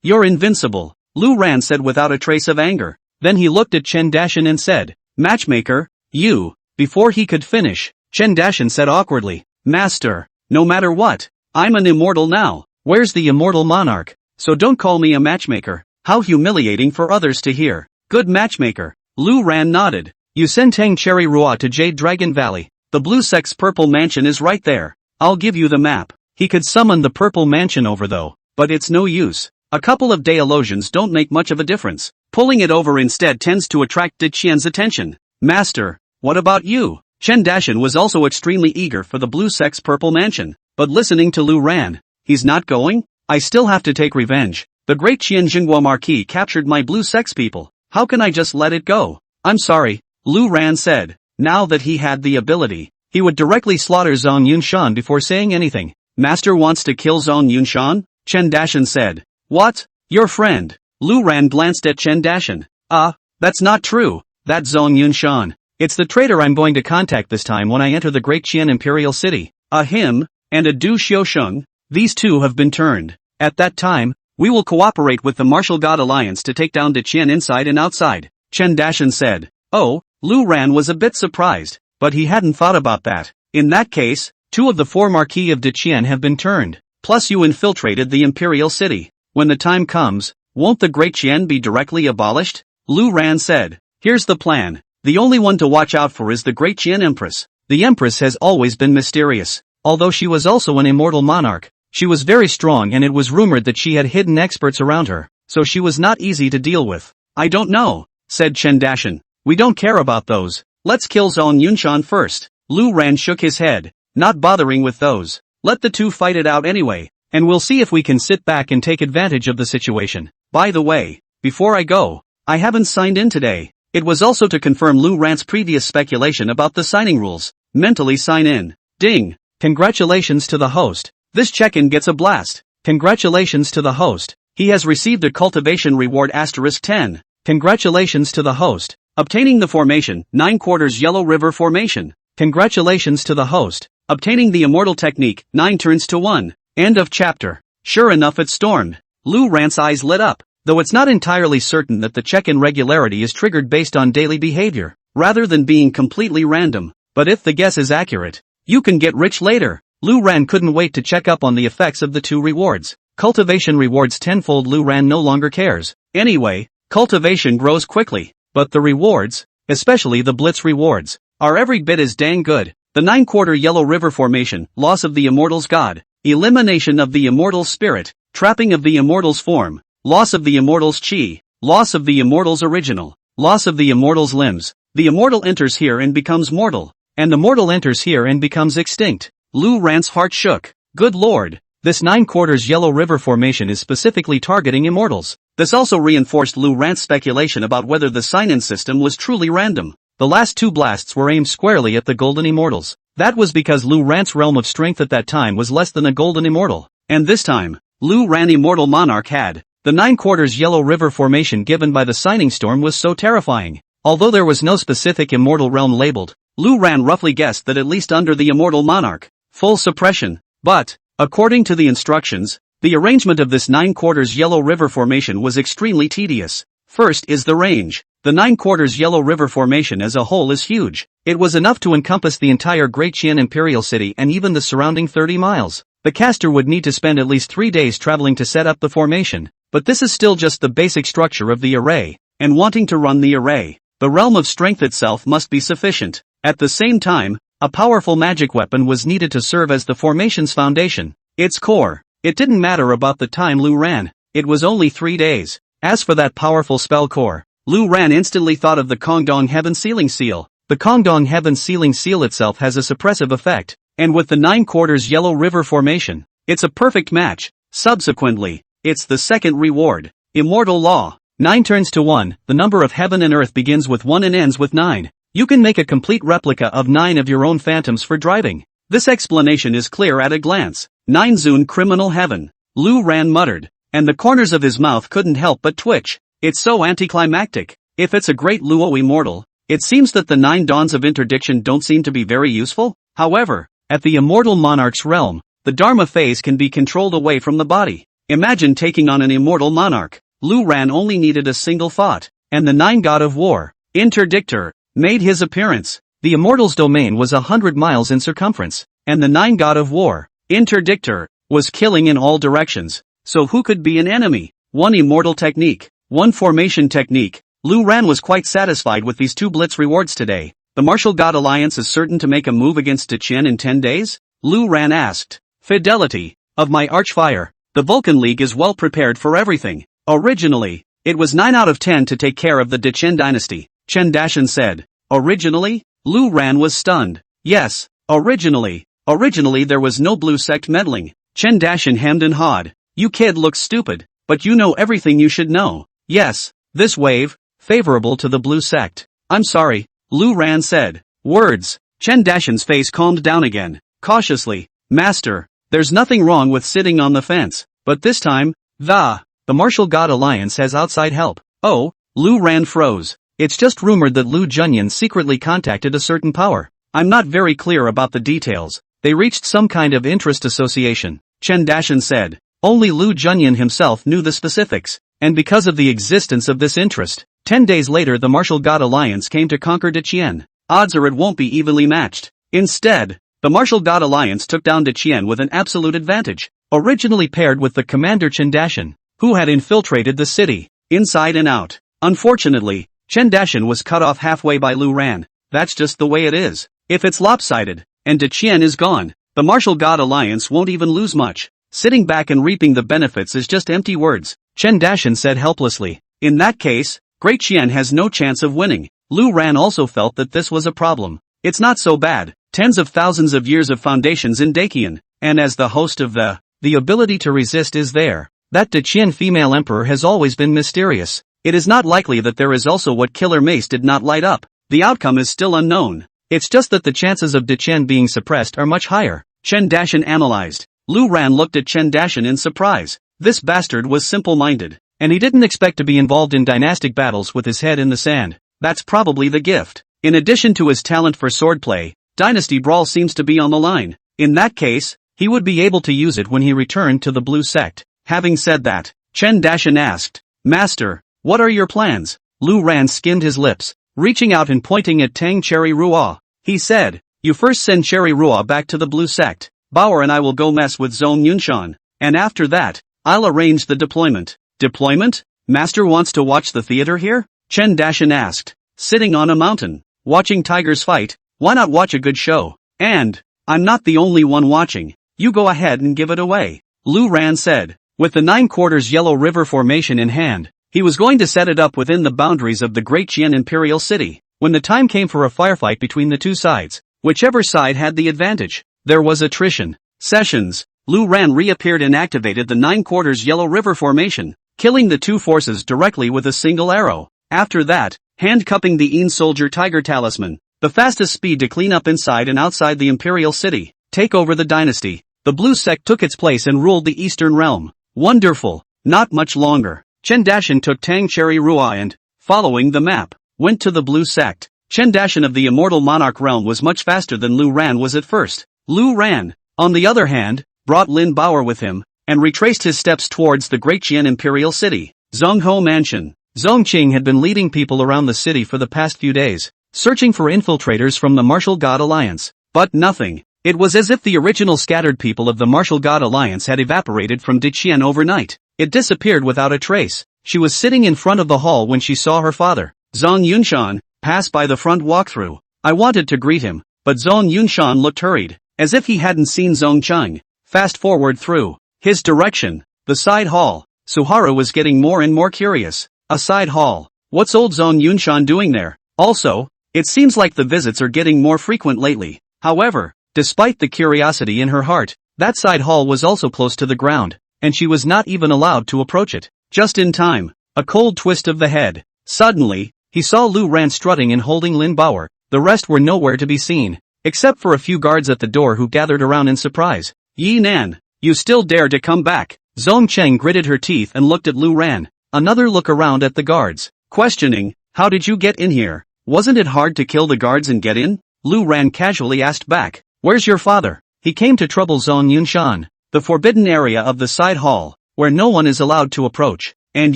you're invincible, Lu Ran said without a trace of anger. Then he looked at Chen Dashan and said, Matchmaker, you. Before he could finish, Chen Dashan said awkwardly, Master, no matter what, I'm an immortal now. Where's the immortal monarch? So don't call me a matchmaker. How humiliating for others to hear. Good matchmaker. Lu Ran nodded. You send Tang Cherry Rua to Jade Dragon Valley. The Blue Sect's purple mansion is right there. I'll give you the map. He could summon the purple mansion over though, but it's no use. A couple of Daeologians don't make much of a difference. Pulling it over instead tends to attract De Qian's attention. Master, what about you? Chen Dashan was also extremely eager for the Blue Sect's purple mansion, but listening to Lu Ran, he's not going? I still have to take revenge. The great Qian Jinghua Marquis captured my Blue Sect's people. How can I just let it go? I'm sorry, Lu Ran said. Now that he had the ability, he would directly slaughter Zhang Yunshan before saying anything. Master wants to kill Zhang Yunshan? Chen Dashan said. What? Your friend? Lu Ran glanced at Chen Dashan. That's not true. That's Zhang Yunshan. It's the traitor I'm going to contact this time when I enter the Great Qian Imperial City. Him, and a Du Xiusheng, these two have been turned. At that time, we will cooperate with the Martial God Alliance to take down De Qian inside and outside, Chen Dashan said. Oh, Lu Ran was a bit surprised, but he hadn't thought about that. In that case, 2 of the 4 Marquis of De Qian have been turned, plus you infiltrated the Imperial City. When the time comes, won't the Great Qian be directly abolished? Lu Ran said. Here's the plan. The only one to watch out for is the Great Qian Empress. The Empress has always been mysterious. Although she was also an immortal monarch, she was very strong and it was rumored that she had hidden experts around her, so she was not easy to deal with. I don't know, said Chen Dashan. We don't care about those. Let's kill Zhang Yunshan first. Lu Ran shook his head, not bothering with those. Let the two fight it out anyway, and we'll see if we can sit back and take advantage of the situation. By the way, before I go, I haven't signed in today. It was also to confirm Lu Ran's previous speculation about the signing rules. Mentally sign in. Ding. Congratulations to the host. This check-in gets a blast. Congratulations to the host. He has received a cultivation reward *10. Congratulations to the host. Obtaining the formation, 9/4 Yellow River Formation. Congratulations to the host. Obtaining the immortal technique, 9 turns to 1. End of chapter. Sure enough it stormed. Lu Ran's eyes lit up. Though it's not entirely certain that the check-in regularity is triggered based on daily behavior, rather than being completely random. But if the guess is accurate, you can get rich later. Lu Ran couldn't wait to check up on the effects of the 2 rewards. Cultivation rewards tenfold. Lu Ran no longer cares. Anyway, cultivation grows quickly, but the rewards, especially the Blitz rewards, are every bit as dang good. The 9/4 Yellow River Formation, loss of the Immortal's God, elimination of the Immortal's spirit, trapping of the Immortal's form, loss of the Immortal's chi, loss of the Immortal's original, loss of the Immortal's limbs. The Immortal enters here and becomes mortal, and the mortal enters here and becomes extinct. Lu Ran's heart shook. Good lord, this 9/4 Yellow River Formation is specifically targeting immortals. This also reinforced Lu Ran's speculation about whether the sign-in system was truly random. The last 2 blasts were aimed squarely at the Golden Immortals. That was because Lu Ran's realm of strength at that time was less than a Golden Immortal. And this time, Lu Ran Immortal Monarch had. The 9/4 Yellow River Formation given by the signing storm was so terrifying. Although there was no specific immortal realm labeled, Lu Ran roughly guessed that at least under the Immortal Monarch, full suppression. But, according to the instructions, the arrangement of this 9/4 Yellow River Formation was extremely tedious. First is the range. The 9/4 Yellow River Formation as a whole is huge. It was enough to encompass the entire Great Qian Imperial City and even the surrounding 30 miles. The caster would need to spend at least 3 days traveling to set up the formation. But this is still just the basic structure of the array, and wanting to run the array, the realm of strength itself must be sufficient. At the same time, a powerful magic weapon was needed to serve as the formation's foundation, its core. It didn't matter about the time Lu Ran, it was only 3 days. As for that powerful spell core, Lu Ran instantly thought of the Kongdong Heaven Sealing Seal. The Kongdong Heaven Sealing Seal itself has a suppressive effect, and with the 9/4 Yellow River Formation, it's a perfect match. Subsequently, it's the second reward. Immortal Law. 9 turns to 1, the number of heaven and earth begins with 1 and ends with 9. You can make a complete replica of 9 of your own phantoms for driving. This explanation is clear at a glance. 9 Zun Criminal Heaven. Lu Ran muttered, and the corners of his mouth couldn't help but twitch. It's so anticlimactic. If it's a great Luo immortal, it seems that the 9 dawns of interdiction don't seem to be very useful. However, at the Immortal Monarch's realm, the Dharma phase can be controlled away from the body. Imagine taking on an immortal monarch. Lu Ran only needed a single thought, and the 9 god of war, interdictor, made his appearance. The Immortals' domain was 100 miles in circumference, and the Nine God of War, Interdictor, was killing in all directions. So who could be an enemy? One immortal technique, one formation technique. Lu Ran was quite satisfied with these 2 blitz rewards today. The Martial God Alliance is certain to make a move against Dechen in 10 days? Lu Ran asked. Fidelity of my Archfire. The Vulcan League is well prepared for everything. Originally, it was 9 out of 10 to take care of the Dechen dynasty, Chen Dashan said. Originally? Lu Ran was stunned. Yes, originally. Originally there was no blue sect meddling. Chen Dashan hemmed and hawed. You kid looks stupid, but you know everything you should know. Yes, this wave, favorable to the blue sect. I'm sorry, Lu Ran said. Words. Chen Dashan's face calmed down again. Cautiously. Master, there's nothing wrong with sitting on the fence, but this time, the Martial God Alliance has outside help. Oh, Lu Ran froze. It's just rumored that Lu Junyan secretly contacted a certain power. I'm not very clear about the details. They reached some kind of interest association, Chen Dashan said. Only Lu Junyan himself knew the specifics, and because of the existence of this interest, 10 days later the Martial God Alliance came to conquer Dechen. Odds are it won't be evenly matched. Instead, the Martial God Alliance took down Dechen with an absolute advantage, originally paired with the commander Chen Dashan, who had infiltrated the city, inside and out. Unfortunately, Chen Dashan was cut off halfway by Lu Ran. That's just the way it is. If it's lopsided, and Dechen is gone, the Martial God Alliance won't even lose much. Sitting back and reaping the benefits is just empty words, Chen Dashan said helplessly. In that case, Great Qian has no chance of winning. Lu Ran also felt that this was a problem. It's not so bad. Tens of thousands of years of foundations in Dakian, and as the host of the ability to resist is there. That Dechen female emperor has always been mysterious. It is not likely that there is also what Killer Mace did not light up. The outcome is still unknown. It's just that the chances of Dechen being suppressed are much higher, Chen Dashan analyzed. Lu Ran looked at Chen Dashan in surprise. This bastard was simple-minded, and he didn't expect to be involved in dynastic battles with his head in the sand. That's probably the gift. In addition to his talent for swordplay, dynasty brawl seems to be on the line. In that case, he would be able to use it when he returned to the blue sect. Having said that, Chen Dashan asked, Master, what are your plans? Lu Ran skimmed his lips, reaching out and pointing at Tang Cherry Rua. He said, you first send Cherry Rua back to the blue sect. Bauer and I will go mess with Zhong Yunshan, and after that, I'll arrange the deployment. Deployment? Master wants to watch the theater here? Chen Dashan asked. Sitting on a mountain, watching tigers fight, why not watch a good show? And, I'm not the only one watching. You go ahead and give it away. Lu Ran said. With the 9/4 Yellow River formation in hand, he was going to set it up within the boundaries of the Great Qian Imperial City. When the time came for a firefight between the two sides, whichever side had the advantage, there was attrition. Sessions. Lu Ran reappeared and activated the 9/4 Yellow River formation, killing the two forces directly with a single arrow. After that, handcuffing the Een Soldier Tiger Talisman, the fastest speed to clean up inside and outside the Imperial City, take over the dynasty. The Blue Sect took its place and ruled the Eastern Realm. Wonderful. Not much longer. Chen Dashan took Tang Cherry Rua and, following the map, went to the Blue Sect. Chen Dashan of the Immortal Monarch Realm was much faster than Lu Ran was at first. Lu Ran, on the other hand, brought Lin Bauer with him, and retraced his steps towards the Great Qian Imperial City, Zhongho Mansion. Zhong Qing had been leading people around the city for the past few days, searching for infiltrators from the Martial God Alliance. But nothing. It was as if the original scattered people of the Martial God Alliance had evaporated from Dechen overnight. It disappeared without a trace. She was sitting in front of the hall when she saw her father, Zhong Yunshan, pass by the front walkthrough. I wanted to greet him, but Zhong Yunshan looked hurried, as if he hadn't seen Zhong Cheng. Fast forward through his direction, the side hall. Suharu was getting more and more curious. A side hall. What's old Zhong Yunshan doing there? Also, it seems like the visits are getting more frequent lately. However, despite the curiosity in her heart, that side hall was also close to the ground, and she was not even allowed to approach it. Just in time, a cold twist of the head. Suddenly, he saw Lu Ran strutting and holding Lin Bauer. The rest were nowhere to be seen, except for a few guards at the door who gathered around in surprise. Yi Nan, you still dare to come back? Zhong Cheng gritted her teeth and looked at Lu Ran. Another look around at the guards, questioning, how did you get in here? Wasn't it hard to kill the guards and get in? Lu Ran casually asked back. Where's your father? He came to trouble Zhong Yunshan, the forbidden area of the side hall, where no one is allowed to approach. And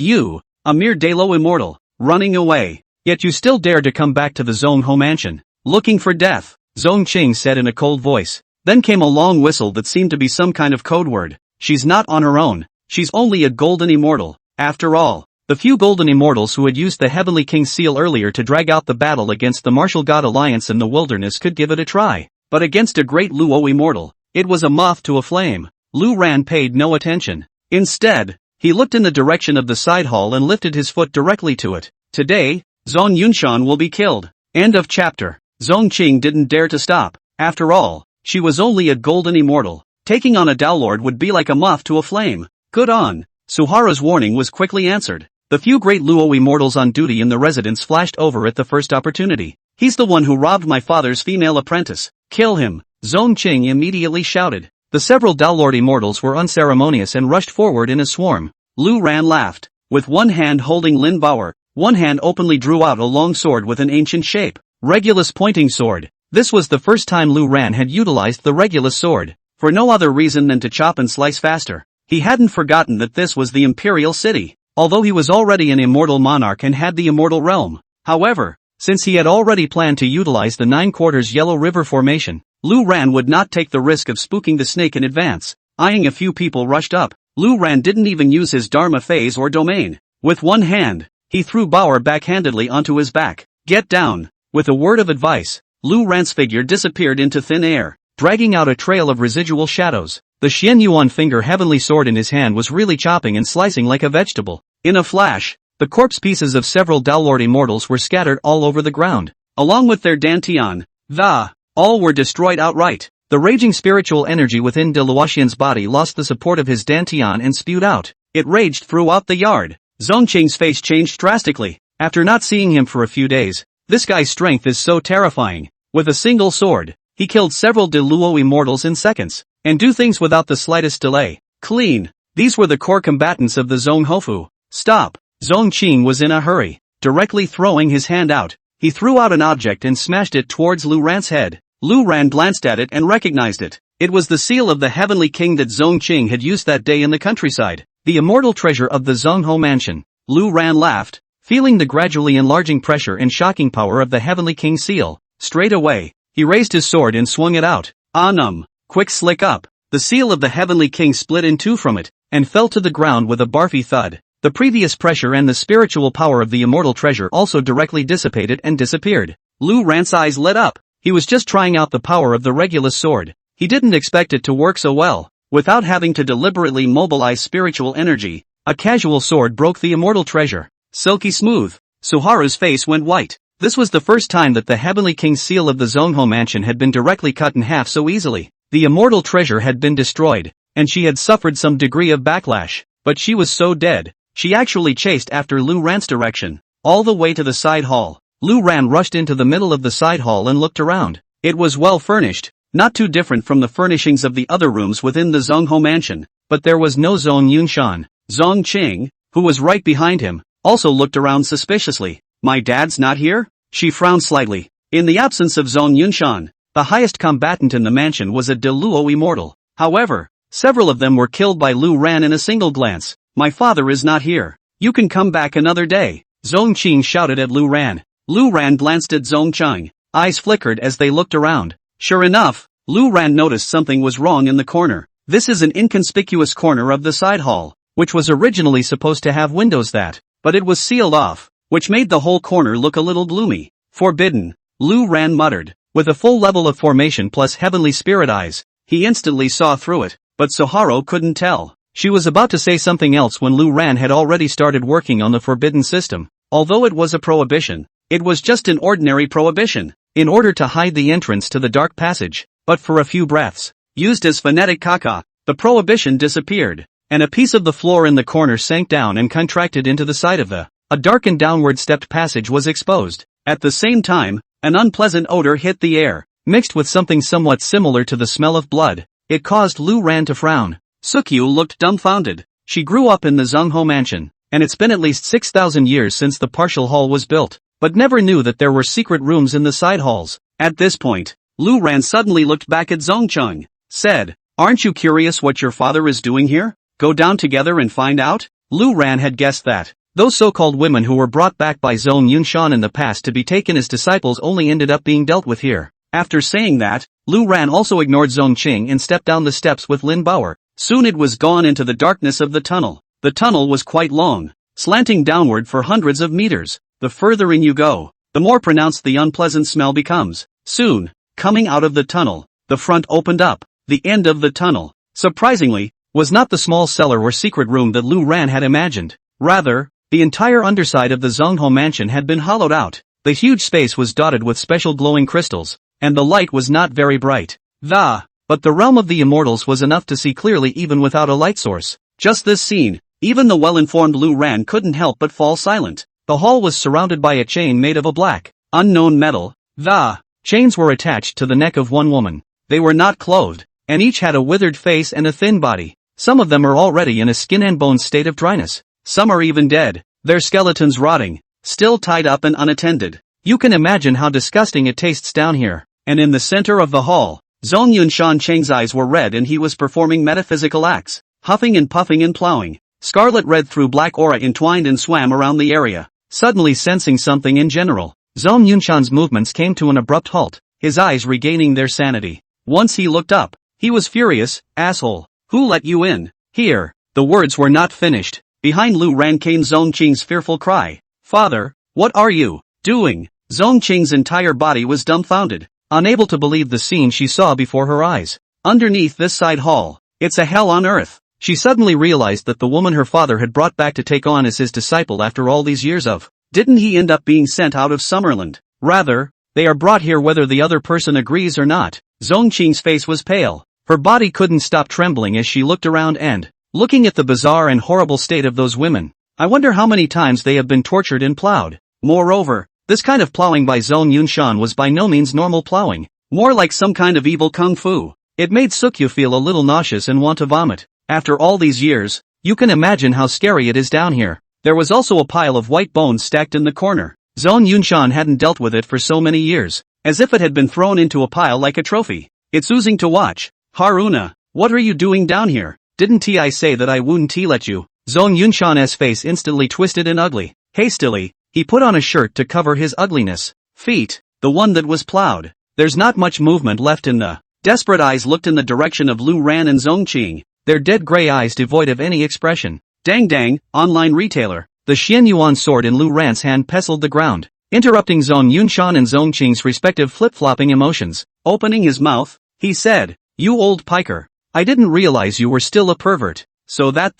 you, a mere Dalo immortal, running away. Yet you still dare to come back to the Zhongho mansion. Looking for death, Zhong Qing said in a cold voice. Then came a long whistle that seemed to be some kind of code word. She's not on her own. She's only a golden immortal. After all, the few golden immortals who had used the Heavenly King's seal earlier to drag out the battle against the Martial God Alliance in the wilderness could give it a try. But against a great Luo immortal, it was a moth to a flame. Lu Ran paid no attention. Instead, he looked in the direction of the side hall and lifted his foot directly to it. Today, Zhong Yunshan will be killed. End of chapter. Zhong Qing didn't dare to stop. After all, she was only a golden immortal. Taking on a Downlord would be like a moth to a flame. Good on. Suhara's warning was quickly answered. The few great Luo immortals on duty in the residence flashed over at the first opportunity. He's the one who robbed my father's female apprentice. Kill him. Zhong Qing immediately shouted. The several Downlord immortals were unceremonious and rushed forward in a swarm. Lu Ran laughed. With one hand holding Lin Bauer, one hand openly drew out a long sword with an ancient shape. Regulus pointing sword. This was the first time Lu Ran had utilized the Regulus sword. For no other reason than to chop and slice faster. He hadn't forgotten that this was the Imperial City. Although he was already an immortal monarch and had the immortal realm. However, since he had already planned to utilize the 9/4 Yellow River formation, Lu Ran would not take the risk of spooking the snake in advance. Eyeing a few people rushed up, Lu Ran didn't even use his Dharma phase or domain. With one hand, he threw Bauer backhandedly onto his back. Get down. With a word of advice, Lu Ran's figure disappeared into thin air, dragging out a trail of residual shadows. The Xian Yuan finger heavenly sword in his hand was really chopping and slicing like a vegetable. In a flash, the corpse pieces of several Downlord immortals were scattered all over the ground. Along with their Dantian, all were destroyed outright. The raging spiritual energy within De Luoxian's body lost the support of his Dantian and spewed out. It raged throughout the yard. Zhong Qing's face changed drastically. After not seeing him for a few days, this guy's strength is so terrifying. With a single sword, he killed several De Luo immortals in seconds, and do things without the slightest delay. Clean. These were the core combatants of the Zhong Hofu. Stop. Zhong Qing was in a hurry. Directly throwing his hand out, he threw out an object and smashed it towards Lu Ran's head. Lu Ran glanced at it and recognized it. It was the seal of the Heavenly King that Zhong Qing had used that day in the countryside, the immortal treasure of the Zhongho mansion. Lu Ran laughed, feeling the gradually enlarging pressure and shocking power of the Heavenly King's seal. Straight away, he raised his sword and swung it out. Quick slick up. The seal of the Heavenly King split in two from it, and fell to the ground with a barfy thud. The previous pressure and the spiritual power of the immortal treasure also directly dissipated and disappeared. Lu Ran's eyes lit up. He was just trying out the power of the Regulus sword. He didn't expect it to work so well. Without having to deliberately mobilize spiritual energy, a casual sword broke the immortal treasure. Silky smooth. Suhara's face went white. This was the first time that the Heavenly King's seal of the Zhongho mansion had been directly cut in half so easily. The immortal treasure had been destroyed, and she had suffered some degree of backlash, but she was so dead. She actually chased after Lu Ran's direction, all the way to the side hall. Lu Ran rushed into the middle of the side hall and looked around. It was well furnished, not too different from the furnishings of the other rooms within the Zhongho mansion, but there was no Zhong Yunshan. Zhong Qing, who was right behind him, also looked around suspiciously. My dad's not here? She frowned slightly. In the absence of Zhong Yunshan, the highest combatant in the mansion was a De Luo immortal. However, several of them were killed by Lu Ran in a single glance. My father is not here. You can come back another day. Zhong Qing shouted at Lu Ran. Lu Ran glanced at Zhong Qing. Eyes flickered as they looked around. Sure enough, Lu Ran noticed something was wrong in the corner. This is an inconspicuous corner of the side hall, which was originally supposed to have windows but it was sealed off, which made the whole corner look a little gloomy. Forbidden, Lu Ran muttered. With a full level of formation plus heavenly spirit eyes, he instantly saw through it, but Suharo couldn't tell. She was about to say something else when Lu Ran had already started working on the forbidden system. Although it was a prohibition, it was just an ordinary prohibition, in order to hide the entrance to the dark passage. But for a few breaths, used as phonetic kaka, the prohibition disappeared, and a piece of the floor in the corner sank down and contracted into the side of a darkened downward stepped passage was exposed. At the same time, an unpleasant odor hit the air, mixed with something somewhat similar to the smell of blood. It caused Lu Ran to frown. Sukyu looked dumbfounded. She grew up in the Zhongho mansion, and it's been at least 6,000 years since the partial hall was built, but never knew that there were secret rooms in the side halls. At this point, Lu Ran suddenly looked back at Zhong Qing, said, "Aren't you curious what your father is doing here? Go down together and find out?" Lu Ran had guessed that. Those so-called women who were brought back by Zhong Yunshan in the past to be taken as disciples only ended up being dealt with here. After saying that, Lu Ran also ignored Zhong Qing and stepped down the steps with Lin Baoer. Soon it was gone into the darkness of the tunnel. The tunnel was quite long, slanting downward for hundreds of meters. The further in you go, the more pronounced the unpleasant smell becomes. Soon, coming out of the tunnel, the front opened up. The end of the tunnel, surprisingly, was not the small cellar or secret room that Lu Ran had imagined. Rather, the entire underside of the Zhongho mansion had been hollowed out. The huge space was dotted with special glowing crystals, and the light was not very bright. But the realm of the immortals was enough to see clearly even without a light source. Just this scene, even the well-informed Lu Ran couldn't help but fall silent. The hall was surrounded by a chain made of a black, unknown metal. The chains were attached to the neck of one woman. They were not clothed, and each had a withered face and a thin body. Some of them are already in a skin and bone state of dryness. Some are even dead, their skeletons rotting, still tied up and unattended. You can imagine how disgusting it tastes down here. And in the center of the hall, Zhong Yunshan Cheng's eyes were red and he was performing metaphysical acts, huffing and puffing and plowing. Scarlet red through black aura entwined and swam around the area. Suddenly sensing something in general, Zhong Yunshan's movements came to an abrupt halt, his eyes regaining their sanity. Once he looked up, he was furious. Asshole, who let you in? Here. The words were not finished. Behind Lu Ran came Zhong Qing's fearful cry. Father, what are you doing? Zhong Qing's entire body was dumbfounded, unable to believe the scene she saw before her eyes. Underneath this side hall, it's a hell on earth. She suddenly realized that the woman her father had brought back to take on as his disciple after all these years of, didn't he end up being sent out of Summerland? Rather, they are brought here whether the other person agrees or not. Zhong Qing's face was pale. Her body couldn't stop trembling as she looked around and, looking at the bizarre and horrible state of those women, I wonder how many times they have been tortured and plowed. Moreover, this kind of plowing by Zhong Yunshan was by no means normal plowing, more like some kind of evil kung fu. It made Sukyu feel a little nauseous and want to vomit. After all these years, you can imagine how scary it is down here. There was also a pile of white bones stacked in the corner. Zhong Yunshan hadn't dealt with it for so many years, as if it had been thrown into a pile like a trophy. It's oozing to watch. Haruna, what are you doing down here? Didn't I say that I wouldn't let you? Zhong Yunshan's face instantly twisted and ugly. Hastily, he put on a shirt to cover his ugliness. Feet, the one that was plowed. There's not much movement left in the. Desperate eyes looked in the direction of Lu Ran and Zhong Qing, their dead gray eyes devoid of any expression. Dang, online retailer. The Xian Yuan sword in Lu Ran's hand pestled the ground, interrupting Zhong Yunshan and Zhong Qing's respective flip-flopping emotions. Opening his mouth, he said, "You old piker. I didn't realize you were still a pervert. So that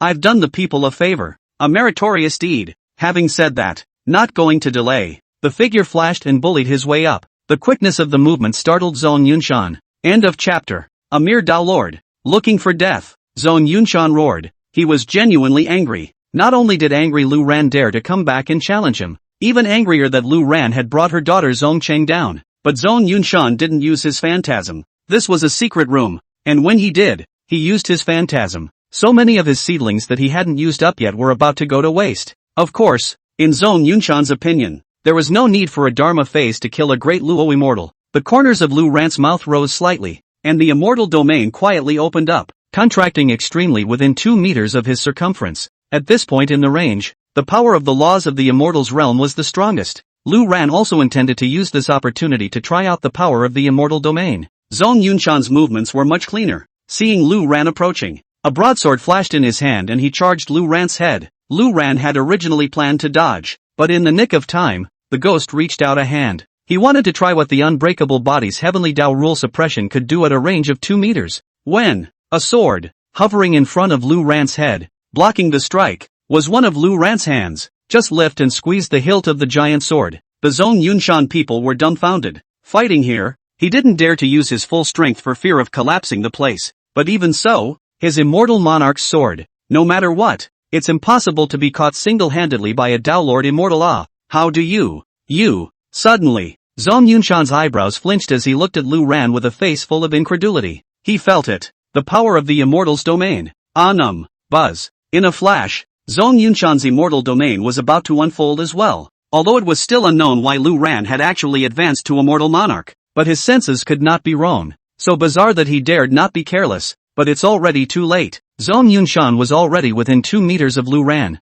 I've done the people a favor. A meritorious deed." Having said that, not going to delay, the figure flashed and bullied his way up. The quickness of the movement startled Zhong Yunshan. End of chapter. A mere Dao Lord, looking for death. Zhong Yunshan roared. He was genuinely angry. Not only did angry Lu Ran dare to come back and challenge him, even angrier that Lu Ran had brought her daughter Zhong Cheng down, but Zhong Yunshan didn't use his phantasm. This was a secret room, and when he did, he used his phantasm. So many of his seedlings that he hadn't used up yet were about to go to waste. Of course, in Zhong Yunshan's opinion, there was no need for a Dharma phase to kill a great Luo immortal. The corners of Lu Ran's mouth rose slightly, and the immortal domain quietly opened up, contracting extremely within 2 meters of his circumference. At this point in the range, the power of the laws of the immortal's realm was the strongest. Lu Ran also intended to use this opportunity to try out the power of the immortal domain. Zhong Yunshan's movements were much cleaner. Seeing Lu Ran approaching, a broadsword flashed in his hand and he charged Lu Ran's head. Lu Ran had originally planned to dodge, but in the nick of time, the ghost reached out a hand. He wanted to try what the unbreakable body's heavenly Dao rule suppression could do at a range of 2 meters. When a sword, hovering in front of Lu Ran's head, blocking the strike, was one of Lu Ran's hands. Just lift and squeeze the hilt of the giant sword. The Zhong Yunshan people were dumbfounded. Fighting here, he didn't dare to use his full strength for fear of collapsing the place. But even so, his immortal monarch's sword, no matter what, it's impossible to be caught single-handedly by a Dao Lord immortal. How do you? Suddenly, Zhong Yunshan's eyebrows flinched as he looked at Lu Ran with a face full of incredulity. He felt it. The power of the immortal's domain. Buzz. In a flash, Zhong Yunshan's immortal domain was about to unfold as well. Although it was still unknown why Lu Ran had actually advanced to immortal monarch, but his senses could not be wrong. So bizarre that he dared not be careless, but it's already too late. Zhong Yunshan was already within 2 meters of Lu Ran.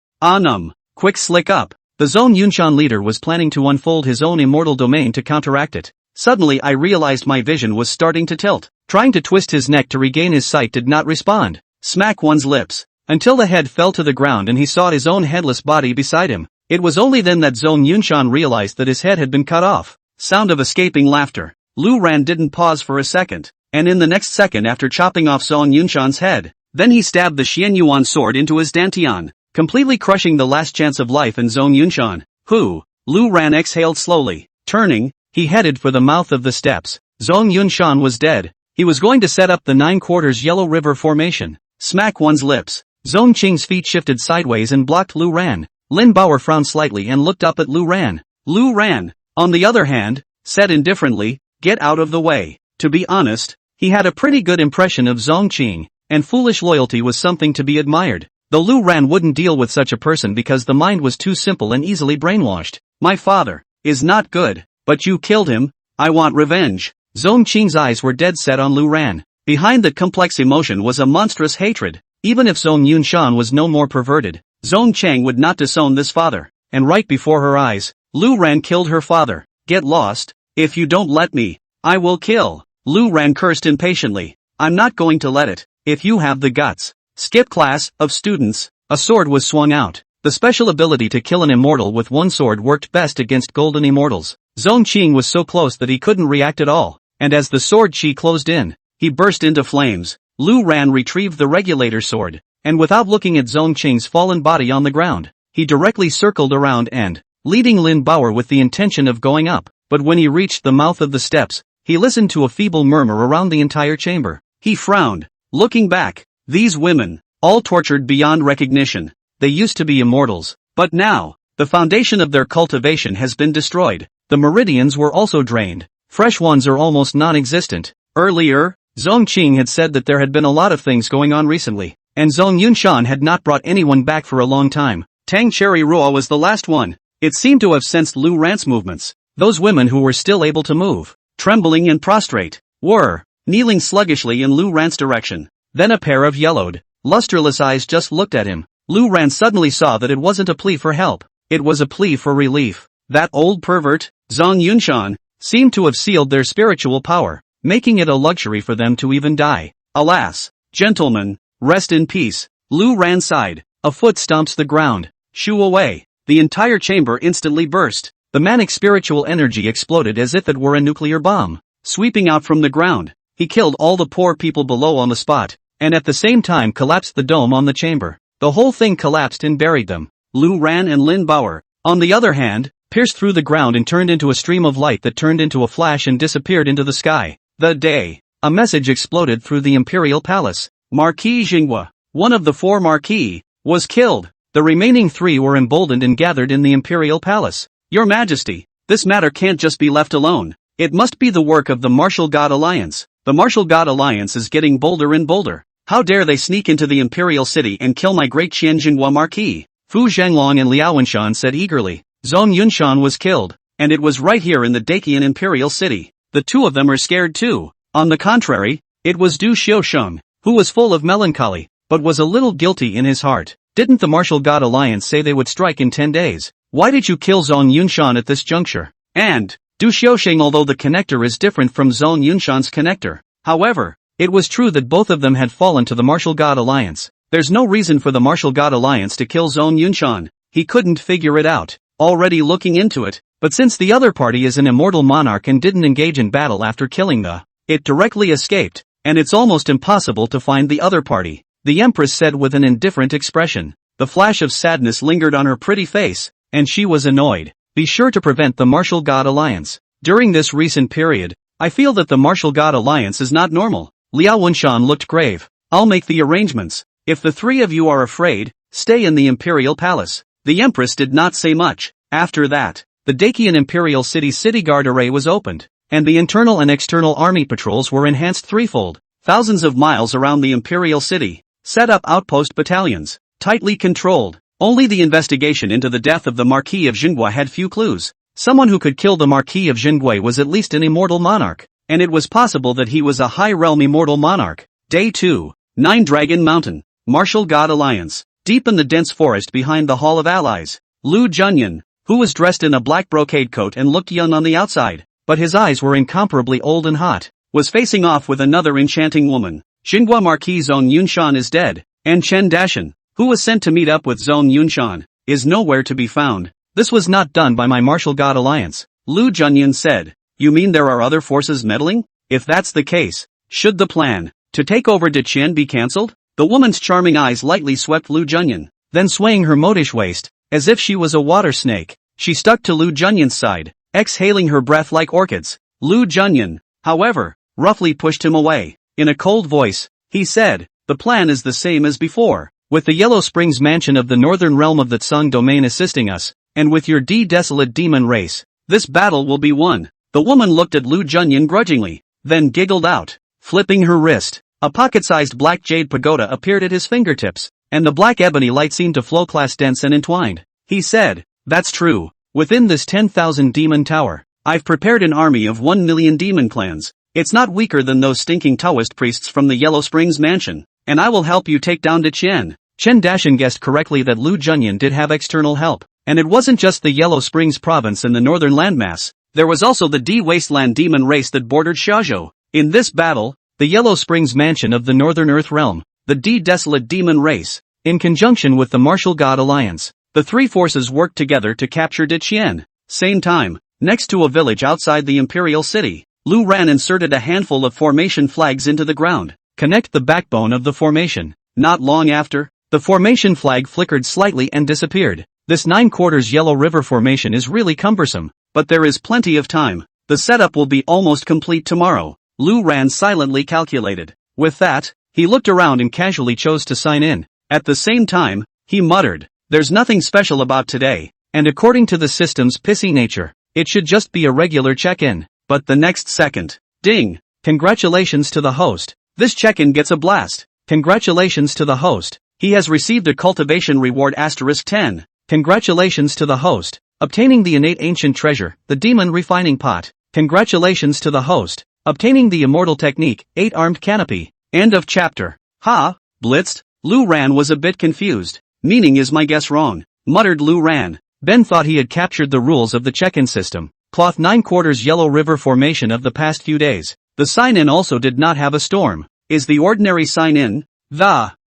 Quick slick up. The Zone Yunshan leader was planning to unfold his own immortal domain to counteract it. Suddenly I realized my vision was starting to tilt. Trying to twist his neck to regain his sight did not respond. Smack one's lips. Until the head fell to the ground and he saw his own headless body beside him. It was only then that Zone Yunshan realized that his head had been cut off. Sound of escaping laughter. Lu Ran didn't pause for a second, and in the next second after chopping off Zone Yunshan's head, then he stabbed the Xianyuan sword into his dantian, completely crushing the last chance of life in Zone Yunshan, who, Lu Ran exhaled slowly. Turning, he headed for the mouth of the steps. Zone Yunshan was dead. He was going to set up the 9/4 Yellow River formation. Smack one's lips. Zone Qing's feet shifted sideways and blocked Lu Ran. Lin Bauer frowned slightly and looked up at Lu Ran. Lu Ran, on the other hand, said indifferently, "Get out of the way." To be honest, he had a pretty good impression of Zong Qing, and foolish loyalty was something to be admired. Though Lu Ran wouldn't deal with such a person because the mind was too simple and easily brainwashed. "My father is not good, but you killed him. I want revenge." Zong Qing's eyes were dead set on Lu Ran. Behind the complex emotion was a monstrous hatred. Even if Zong Yunshan was no more perverted, Zong Chang would not disown this father. And right before her eyes, Lu Ran killed her father. "Get lost. If you don't let me, I will kill." Lu Ran cursed impatiently. "I'm not going to let it, if you have the guts." Skip class of students. A sword was swung out. The special ability to kill an immortal with one sword worked best against golden immortals. Zong Qing was so close that he couldn't react at all, and as the sword chi closed in, he burst into flames. Lu Ran retrieved the regulator sword, and without looking at Zong Qing's fallen body on the ground, he directly circled around and, leading Lin Bauer with the intention of going up, but when he reached the mouth of the steps, he listened to a feeble murmur around the entire chamber. He frowned, looking back. These women, all tortured beyond recognition. They used to be immortals, but now, the foundation of their cultivation has been destroyed. The meridians were also drained. Fresh ones are almost non-existent. Earlier, Zong Qing had said that there had been a lot of things going on recently, and Zong Yunshan had not brought anyone back for a long time. Tang Cherry Ruo was the last one. It seemed to have sensed Lu Ran's movements. Those women who were still able to move, trembling and prostrate, were kneeling sluggishly in Lu Ran's direction. Then a pair of yellowed, lusterless eyes just looked at him. Lu Ran suddenly saw that it wasn't a plea for help. It was a plea for relief. That old pervert, Zong Yunshan, seemed to have sealed their spiritual power, making it a luxury for them to even die. Alas, gentlemen, rest in peace. Lu Ran sighed. A foot stomps the ground. Shoo away. The entire chamber instantly burst. The manic spiritual energy exploded as if it were a nuclear bomb. Sweeping out from the ground, he killed all the poor people below on the spot, and at the same time collapsed the dome on the chamber. The whole thing collapsed and buried them. Lu Ran and Lin Bauer, on the other hand, pierced through the ground and turned into a stream of light that turned into a flash and disappeared into the sky. The day. A message exploded through the imperial palace. Marquis Jinghua, one of the 4 marquis, was killed. The remaining 3 were emboldened and gathered in the imperial palace. Your Majesty, this matter can't just be left alone. It must be the work of the Martial God Alliance. The Martial God Alliance is getting bolder and bolder. How dare they sneak into the imperial city and kill my great Qian Jinghua marquis? Fu Zhenglong and Liao Wenshan said eagerly. Zong Yunshan was killed, and it was right here in the Dakian imperial city. The 2 of them are scared too. On the contrary, it was Du Xiusheng, who was full of melancholy, but was a little guilty in his heart. Didn't the Martial God Alliance say they would strike in 10 days? Why did you kill Zong Yunshan at this juncture? And, Du Xiusheng, although the connector is different from Zong Yunshan's connector. However, it was true that both of them had fallen to the Martial God Alliance. There's no reason for the Martial God Alliance to kill Zong Yunshan. He couldn't figure it out. Already looking into it, but since the other party is an immortal monarch and didn't engage in battle after killing it directly escaped, and it's almost impossible to find the other party, the Empress said with an indifferent expression. The flash of sadness lingered on her pretty face, and she was annoyed. Be sure to prevent the Martial God Alliance. During this recent period, I feel that the Martial God Alliance is not normal. Liao Wenshan looked grave. I'll make the arrangements. If the 3 of you are afraid, stay in the Imperial Palace. The Empress did not say much. After that, the Dakian Imperial City Guard array was opened, and the internal and external army patrols were enhanced threefold. Thousands of miles around the Imperial City, set up outpost battalions, tightly controlled. Only the investigation into the death of the Marquis of Jinghua had few clues. Someone who could kill the Marquis of Jinghua was at least an immortal monarch, and it was possible that he was a high-realm immortal monarch. Day 2. 9 Dragon Mountain. Martial God Alliance. Deep in the dense forest behind the Hall of Allies, Lu Junyan, who was dressed in a black brocade coat and looked young on the outside, but his eyes were incomparably old and hot, was facing off with another enchanting woman. Xinhua Marquis Zhong Yunshan is dead, and Chen Dashan, who was sent to meet up with Zhong Yunshan, is nowhere to be found. This was not done by my martial god alliance, Lu Junyan said. You mean there are other forces meddling? If that's the case, should the plan to take over Deqian be cancelled? The woman's charming eyes lightly swept Lu Junyan, then swaying her modish waist, as if she was a water snake, she stuck to Lu Junyan's side, exhaling her breath like orchids. Lu Junyan, however, roughly pushed him away. In a cold voice, he said, the plan is the same as before, with the Yellow Springs mansion of the northern realm of the Tsung domain assisting us, and with your desolate demon race, this battle will be won. The woman looked at Lu Junyan grudgingly, then giggled out, flipping her wrist. A pocket-sized black jade pagoda appeared at his fingertips, and the black ebony light seemed to flow class dense and entwined. He said, that's true. Within this 10,000 demon tower, I've prepared an army of 1 million demon clans. It's not weaker than those stinking Taoist priests from the Yellow Springs mansion, and I will help you take down Deqian. Chen Dashan guessed correctly that Lu Junyan did have external help, and it wasn't just the Yellow Springs province and the northern landmass, there was also the D-Wasteland demon race that bordered Xiaozhou. In this battle, the Yellow Springs mansion of the Northern Earth realm, the desolate demon race, in conjunction with the Martial God Alliance, the three forces worked together to capture Deqian. Same time, next to a village outside the Imperial City, Lu Ran inserted a handful of formation flags into the ground. Connect the backbone of the formation. Not long after, the formation flag flickered slightly and disappeared. This 9/4 Yellow River formation is really cumbersome, but there is plenty of time. The setup will be almost complete tomorrow, Lu Ran silently calculated. With that, he looked around and casually chose to sign in. At the same time, he muttered, there's nothing special about today, and according to the system's pissy nature, it should just be a regular check-in. But the next second, ding! Congratulations to the host. This check-in gets a blast. Congratulations to the host. He has received a cultivation reward *10. Congratulations to the host. Obtaining the innate ancient treasure, the demon refining pot. Congratulations to the host. Obtaining the immortal technique, 8-armed canopy. End of chapter. Ha! Blitzed? Lu Ran was a bit confused. Meaning is my guess wrong? Muttered Lu Ran. Ben thought he had captured the rules of the check-in system. Cloth 9/4 Yellow River formation of the past few days. The sign-in also did not have a storm. Is the ordinary sign-in?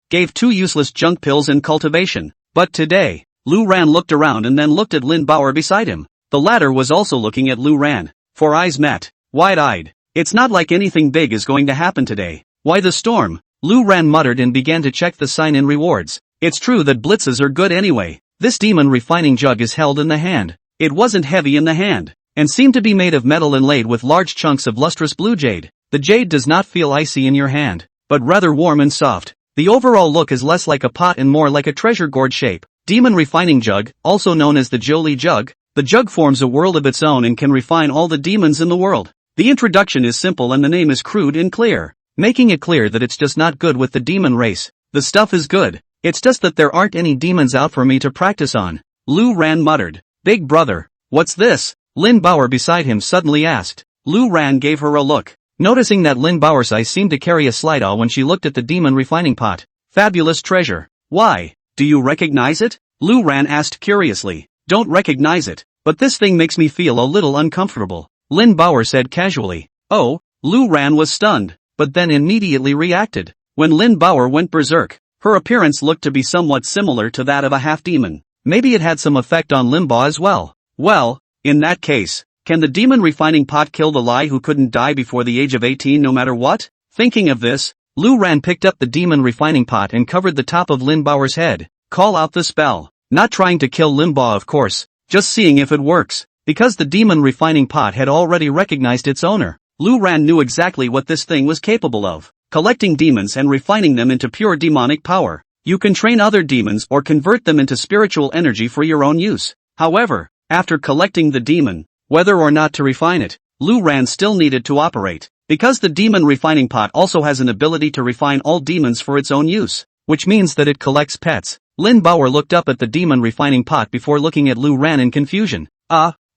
Gave 2 useless junk pills and cultivation. But today, Lu Ran looked around and then looked at Lin Bauer beside him. The latter was also looking at Lu Ran. 4 eyes met, wide-eyed. It's not like anything big is going to happen today. Why the storm? Lu Ran muttered and began to check the sign-in rewards. It's true that blitzes are good anyway. This demon refining jug is held in the hand. It wasn't heavy in the hand, and seemed to be made of metal inlaid with large chunks of lustrous blue jade. The jade does not feel icy in your hand, but rather warm and soft. The overall look is less like a pot and more like a treasure gourd shape. Demon refining jug, also known as the Jolie jug. The jug forms a world of its own and can refine all the demons in the world. The introduction is simple and the name is crude and clear, making it clear that it's just not good with the demon race. The stuff is good, it's just that there aren't any demons out for me to practice on. Lu Ran muttered. Big brother, what's this? Lin Bauer beside him suddenly asked. Lu Ran gave her a look, noticing that Lin Bauer's eyes seemed to carry a slight awe when she looked at the demon refining pot. Fabulous treasure. Why, do you recognize it? Lu Ran asked curiously. Don't recognize it, but this thing makes me feel a little uncomfortable, Lin Bauer said casually. Oh, Lu Ran was stunned, but then immediately reacted. When Lin Bauer went berserk, her appearance looked to be somewhat similar to that of a half-demon. Maybe it had some effect on Limbaugh as well. Well, in that case, can the demon refining pot kill the Lai who couldn't die before the age of 18 no matter what? Thinking of this, Lu Ran picked up the demon refining pot and covered the top of Lin Bauer's head. Call out the spell. Not trying to kill Limbaugh of course, just seeing if it works. Because the demon refining pot had already recognized its owner, Lu Ran knew exactly what this thing was capable of. Collecting demons and refining them into pure demonic power. You can train other demons or convert them into spiritual energy for your own use. However, after collecting the demon, whether or not to refine it, Lu Ran still needed to operate. Because the demon refining pot also has an ability to refine all demons for its own use, which means that it collects pets. Lin Bauer looked up at the demon refining pot before looking at Lu Ran in confusion.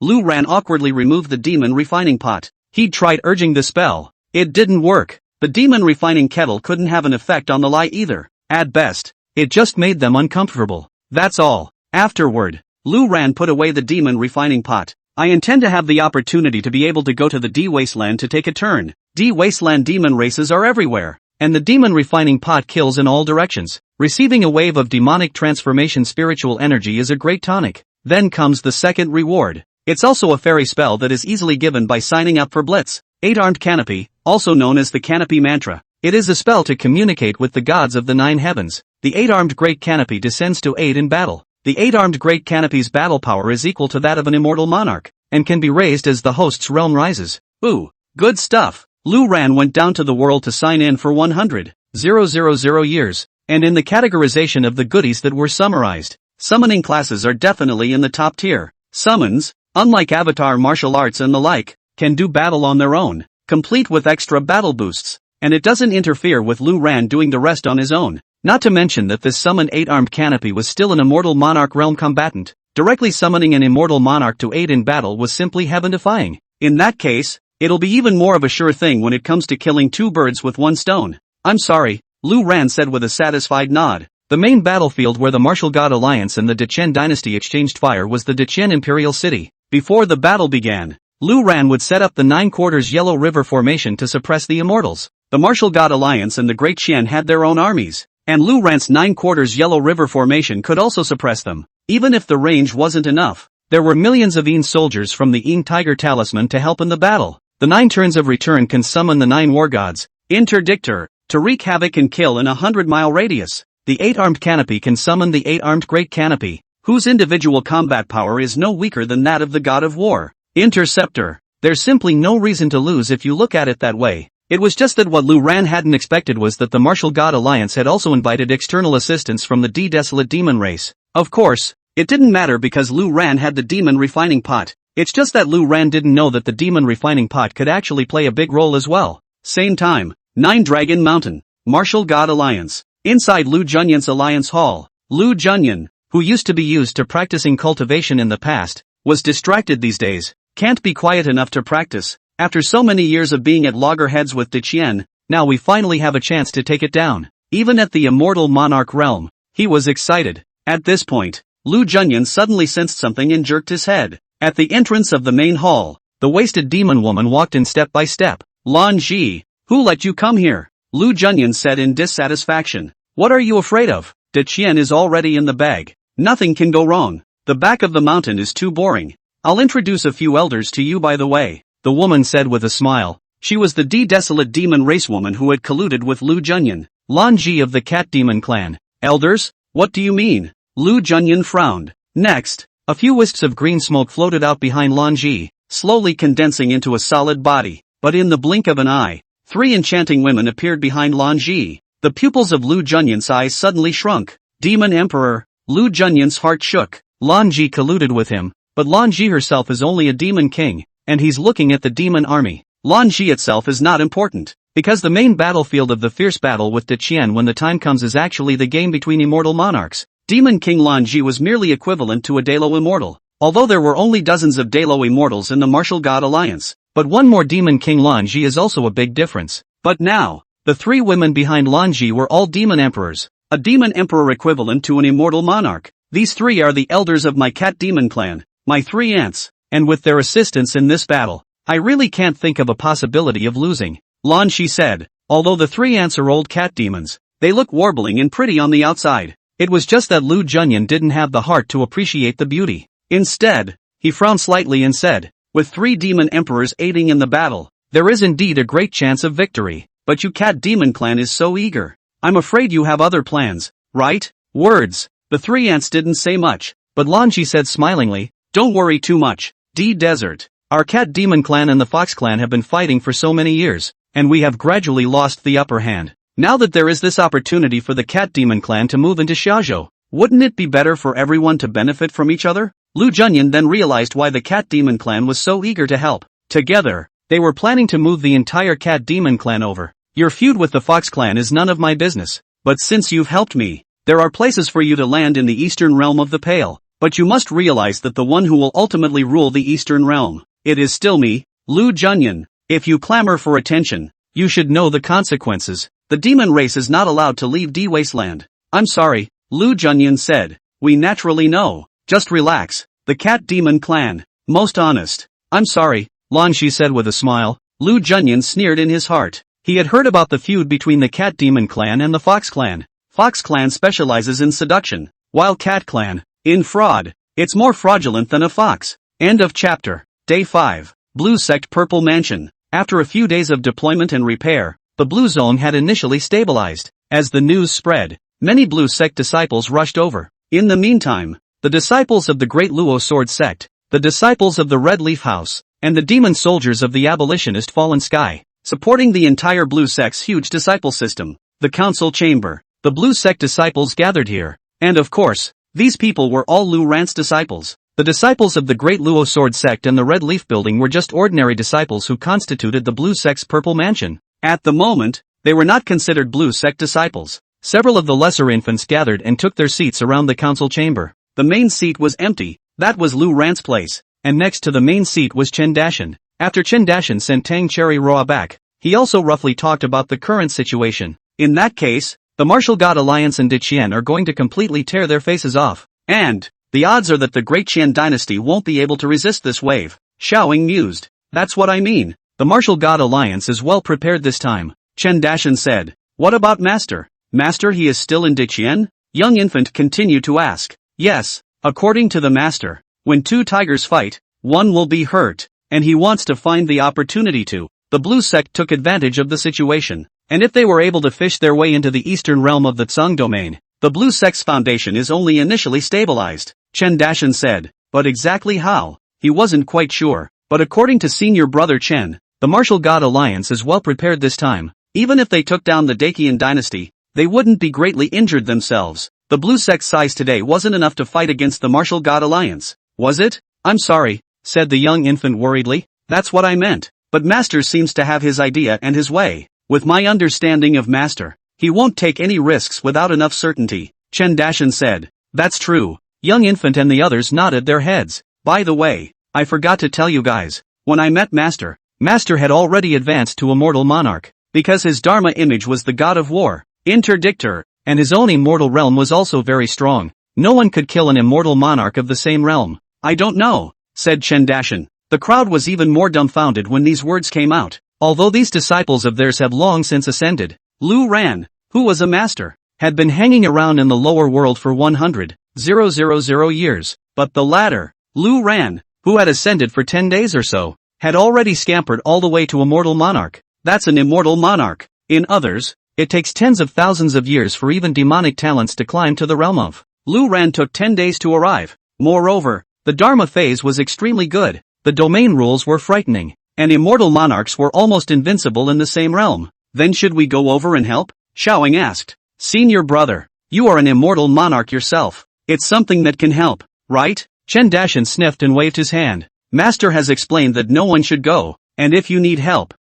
Lu Ran awkwardly removed the demon refining pot. He'd tried urging the spell. It didn't work. The demon refining kettle couldn't have an effect on the Lai either. At best, it just made them uncomfortable. That's all. Afterward, Lu Ran put away the demon refining pot. I intend to have the opportunity to be able to go to the D Wasteland to take a turn. D Wasteland demon races are everywhere, and the demon refining pot kills in all directions. Receiving a wave of demonic transformation spiritual energy is a great tonic. Then comes the second reward. It's also a fairy spell that is easily given by signing up for Blitz. 8-armed canopy, also known as the canopy mantra. It is a spell to communicate with the gods of the 9 heavens. The 8-armed great canopy descends to aid in battle. The 8-armed great canopy's battle power is equal to that of an immortal monarch, and can be raised as the host's realm rises. Ooh, good stuff. Lu Ran went down to the world to sign in for 100,000 years, and in the categorization of the goodies that were summarized, summoning classes are definitely in the top tier. Summons, unlike avatar martial arts and the like, can do battle on their own, complete with extra battle boosts, and it doesn't interfere with Lu Ran doing the rest on his own. Not to mention that this summoned 8-armed canopy was still an immortal monarch realm combatant. Directly summoning an immortal monarch to aid in battle was simply heaven-defying. In that case, it'll be even more of a sure thing when it comes to killing 2 birds with 1 stone. I'm sorry, Lu Ran said with a satisfied nod. The main battlefield where the Martial God Alliance and the Dechen dynasty exchanged fire was the Dechen Imperial City. Before the battle began, Lu Ran would set up the 9 quarters Yellow River formation to suppress the immortals. The Martial God Alliance and the Great Qian had their own armies, and Lu Ran's 9 quarters Yellow River formation could also suppress them. Even if the range wasn't enough, there were millions of Yin soldiers from the Yin Tiger Talisman to help in the battle. The 9 turns of return can summon the 9 war gods, Interdictor, to wreak havoc and kill in a 100-mile radius. The 8-armed canopy can summon the 8-armed great canopy, whose individual combat power is no weaker than that of the god of war, Interceptor. There's simply no reason to lose if you look at it that way. It was just that what Lu Ran hadn't expected was that the Martial God Alliance had also invited external assistance from the D-Desolate demon race. Of course, it didn't matter because Lu Ran had the demon refining pot. It's just that Lu Ran didn't know that the demon refining pot could actually play a big role as well. Same time, 9 Dragon Mountain, Martial God Alliance. Inside Lu Junyan's Alliance Hall, Lu Junyan, who used to be used to practicing cultivation in the past, was distracted these days. Can't be quiet enough to practice. After so many years of being at loggerheads with Dechen, now we finally have a chance to take it down. Even at the immortal monarch realm, he was excited. At this point, Lu Junyan suddenly sensed something and jerked his head. At the entrance of the main hall, the wasted demon woman walked in step by step. Lan Ji, who let you come here? Lu Junyan said in dissatisfaction. What are you afraid of? Dechen is already in the bag. Nothing can go wrong. The back of the mountain is too boring. I'll introduce a few elders to you by the way, the woman said with a smile. She was the D-Desolate demon race woman who had colluded with Lu Junyan, Lan Ji of the cat demon clan. Elders? What do you mean? Lu Junyan frowned. Next, a few wisps of green smoke floated out behind Lan Ji, slowly condensing into a solid body. But in the blink of an eye, 3 enchanting women appeared behind Lan Ji. The pupils of Lu Junyan's eyes suddenly shrunk. Demon Emperor. Lu Junyan's heart shook. Lan Ji colluded with him, but Lan Ji herself is only a demon king, and he's looking at the demon army. Lan Ji itself is not important, because the main battlefield of the fierce battle with Dechen when the time comes is actually the game between immortal monarchs. Demon King Lan Ji was merely equivalent to a Dalo immortal, although there were only dozens of Dalo immortals in the Martial God Alliance. But one more Demon King Lan Ji is also a big difference. But now, the 3 women behind Lan Ji were all demon emperors, a demon emperor equivalent to an immortal monarch. These 3 are the elders of my cat demon clan, my 3 aunts, and with their assistance in this battle, I really can't think of a possibility of losing. Lan Shi said, although the 3 aunts are old cat demons, they look warbling and pretty on the outside. It was just that Lu Junyan didn't have the heart to appreciate the beauty. Instead, he frowned slightly and said, with 3 demon emperors aiding in the battle, there is indeed a great chance of victory. But you cat demon clan is so eager. I'm afraid you have other plans, right? Words. The 3 ants didn't say much, but Lan Shi said smilingly, don't worry too much, D-Desert. Our cat demon clan and the fox clan have been fighting for so many years, and we have gradually lost the upper hand. Now that there is this opportunity for the cat demon clan to move into Xiaozhou, wouldn't it be better for everyone to benefit from each other? Lu Junyan then realized why the cat demon clan was so eager to help. Together, they were planning to move the entire cat demon clan over. Your feud with the fox clan is none of my business, but since you've helped me, there are places for you to land in the eastern realm of the Pale. But you must realize that the one who will ultimately rule the eastern realm, it is still me, Lu Junyan. If you clamor for attention, you should know the consequences. The demon race is not allowed to leave D Wasteland. I'm sorry, Lu Junyan said. We naturally know. Just relax. The cat demon clan. Most honest. I'm sorry, Lan Shi said with a smile. Lu Junyan sneered in his heart. He had heard about the feud between the cat demon clan and the fox clan. Fox clan specializes in seduction, while cat clan, in fraud. It's more fraudulent than a fox. End of chapter. Day 5. Blue Sect Purple Mansion. After a few days of deployment and repair, the Blue Zone had initially stabilized. As the news spread, many Blue Sect disciples rushed over. In the meantime, the disciples of the Great Luo Sword Sect, the disciples of the Red Leaf House, and the demon soldiers of the abolitionist Fallen Sky, supporting the entire Blue Sect's huge disciple system, the council chamber. The Blue Sect disciples gathered here, and of course, these people were all Lu Ran's disciples. The disciples of the Great Luo Sword Sect and the Red Leaf Building were just ordinary disciples who constituted the Blue Sect's Purple Mansion. At the moment, they were not considered Blue Sect disciples. Several of the lesser infants gathered and took their seats around the council chamber. The main seat was empty. That was Lu Ran's place, and next to the main seat was Chen Dashan. After Chen Dashan sent Tang Cherry Roa back, he also roughly talked about the current situation. In that case, the Martial God Alliance and De Qian are going to completely tear their faces off, and the odds are that the Great Qian dynasty won't be able to resist this wave. Xiaoying mused. That's what I mean. The Martial God Alliance is well prepared this time, Chen Dashan said. What about Master? Master, he is still in De Qian? Young infant continued to ask. Yes, according to the Master, when two tigers fight, one will be hurt, and he wants to find the opportunity to. The Blue Sect took advantage of the situation, and if they were able to fish their way into the eastern realm of the Tsung domain, the Blue Sect's foundation is only initially stabilized, Chen Dashan said. But exactly how? He wasn't quite sure, but according to senior brother Chen, the Martial God Alliance is well prepared this time. Even if they took down the Dacian dynasty, they wouldn't be greatly injured themselves. The Blue Sect's size today wasn't enough to fight against the Martial God Alliance, was it? I'm sorry, said the young infant worriedly. That's what I meant. But Master seems to have his idea and his way. With my understanding of Master, he won't take any risks without enough certainty, Chen Dashan said. That's true. Young infant and the others nodded their heads. By the way, I forgot to tell you guys, when I met Master, Master had already advanced to Immortal Monarch, because his Dharma image was the god of war, Interdictor, and his own immortal realm was also very strong. No one could kill an immortal monarch of the same realm. I don't know, said Chen Dashan. The crowd was even more dumbfounded when these words came out. Although these disciples of theirs have long since ascended, Lu Ran, who was a master, had been hanging around in the lower world for 100,000 years, but the latter, Lu Ran, who had ascended for 10 days or so, had already scampered all the way to Immortal Monarch. That's an immortal monarch. In others, it takes tens of thousands of years for even demonic talents to climb to the realm of. Lu Ran took 10 days to arrive. Moreover, the Dharma phase was extremely good. The domain rules were frightening, and immortal monarchs were almost invincible in the same realm. Then should we go over and help? Xiaoying asked. Senior brother, you are an immortal monarch yourself. It's something that can help, right? Chen Dashan sniffed and waved his hand. Master has explained that no one should go, and if you need help,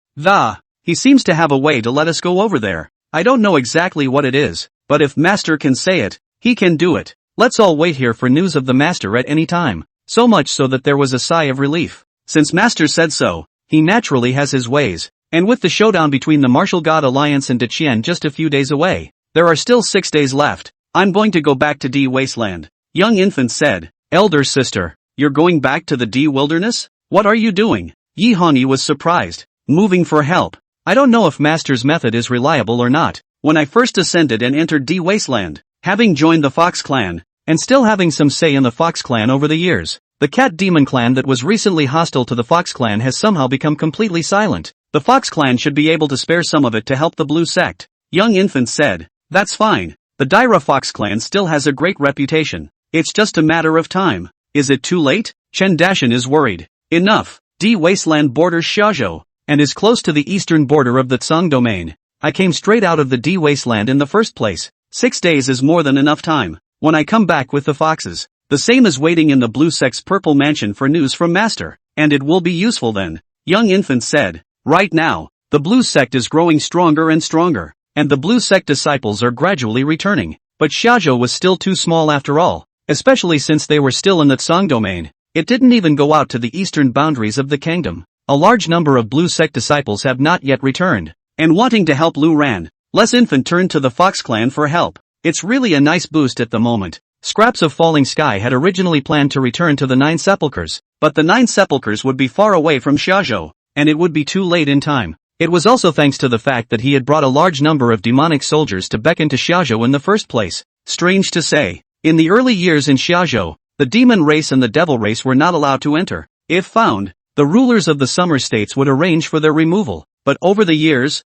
he seems to have a way to let us go over there. I don't know exactly what it is, but if Master can say it, he can do it. Let's all wait here for news of the Master at any time. So much so that there was a sigh of relief. Since Master said so, he naturally has his ways, and with the showdown between the Martial God Alliance and De Qian just a few days away, there are still 6 days left. I'm going to go back to D Wasteland. Young infant said. Elder sister, you're going back to the D Wilderness? What are you doing? Yi Hongyi was surprised. Moving for help. I don't know if Master's method is reliable or not. When I first ascended and entered D Wasteland, having joined the Fox Clan, and still having some say in the Fox Clan over the years, the Cat Demon Clan that was recently hostile to the Fox Clan has somehow become completely silent. The Fox Clan should be able to spare some of it to help the Blue Sect. Young infant said. That's fine. The Daira Fox Clan still has a great reputation. It's just a matter of time. Is it too late? Chen Dashan is worried. Enough. D Wasteland borders Xiaozhou, and is close to the eastern border of the Tsung domain. I came straight out of the D Wasteland in the first place. 6 days is more than enough time. When I come back with the foxes, the same as waiting in the Blue Sect's Purple Mansion for news from Master, and it will be useful then, young infant said. Right now, the Blue Sect is growing stronger and stronger, and the Blue Sect disciples are gradually returning, but Xiaozhou was still too small after all, especially since they were still in the Tsung domain. It didn't even go out to the eastern boundaries of the kingdom. A large number of Blue Sect disciples have not yet returned, and wanting to help Lu Ran, Les Infant turned to the Fox Clan for help. It's really a nice boost at the moment. Scraps of falling sky had originally planned to return to the Nine Sepulchres, but the Nine Sepulchres would be far away from Xiaozhou, and it would be too late in time. It was also thanks to the fact that he had brought a large number of demonic soldiers to beckon to Xiaozhou in the first place. Strange to say, in the early years in Xiaozhou, the demon race and the devil race were not allowed to enter. If found, the rulers of the summer states would arrange for their removal, but over the years,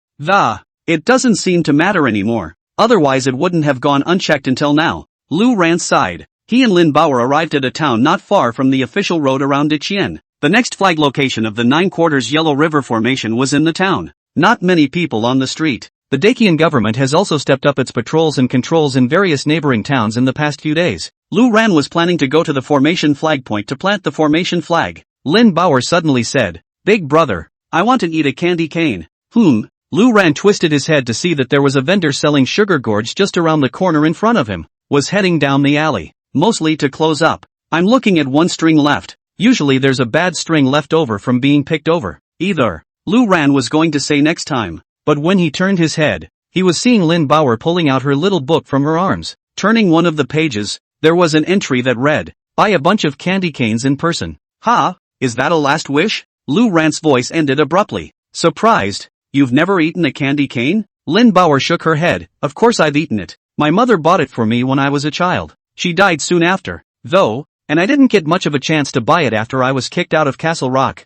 it doesn't seem to matter anymore. Otherwise it wouldn't have gone unchecked until now. Lu Ran sighed. He and Lin Baoer arrived at a town not far from the official road around Diqian. The next flag location of the 9 Quarters Yellow River Formation was in the town. Not many people on the street. The Dacian government has also stepped up its patrols and controls in various neighboring towns in the past few days. Lu Ran was planning to go to the formation flag point to plant the formation flag. Lin Baoer suddenly said, "Big brother, I want to eat a candy cane." Lu Ran twisted his head to see that there was a vendor selling sugar gourds just around the corner in front of him. Was heading down the alley, mostly to close up. "I'm looking at one string left. Usually there's a bad string left over from being picked over." Either, Lu Ran was going to say next time, but when he turned his head, he was seeing Lin Baoer pulling out her little book from her arms. Turning one of the pages, there was an entry that read, "Buy a bunch of candy canes in person." Is that a last wish? Lu Ran's voice ended abruptly. Surprised, "You've never eaten a candy cane?" Lin Baoer shook her head. "Of course I've eaten it. My mother bought it for me when I was a child. She died soon after, though, and I didn't get much of a chance to buy it after I was kicked out of Castle Rock."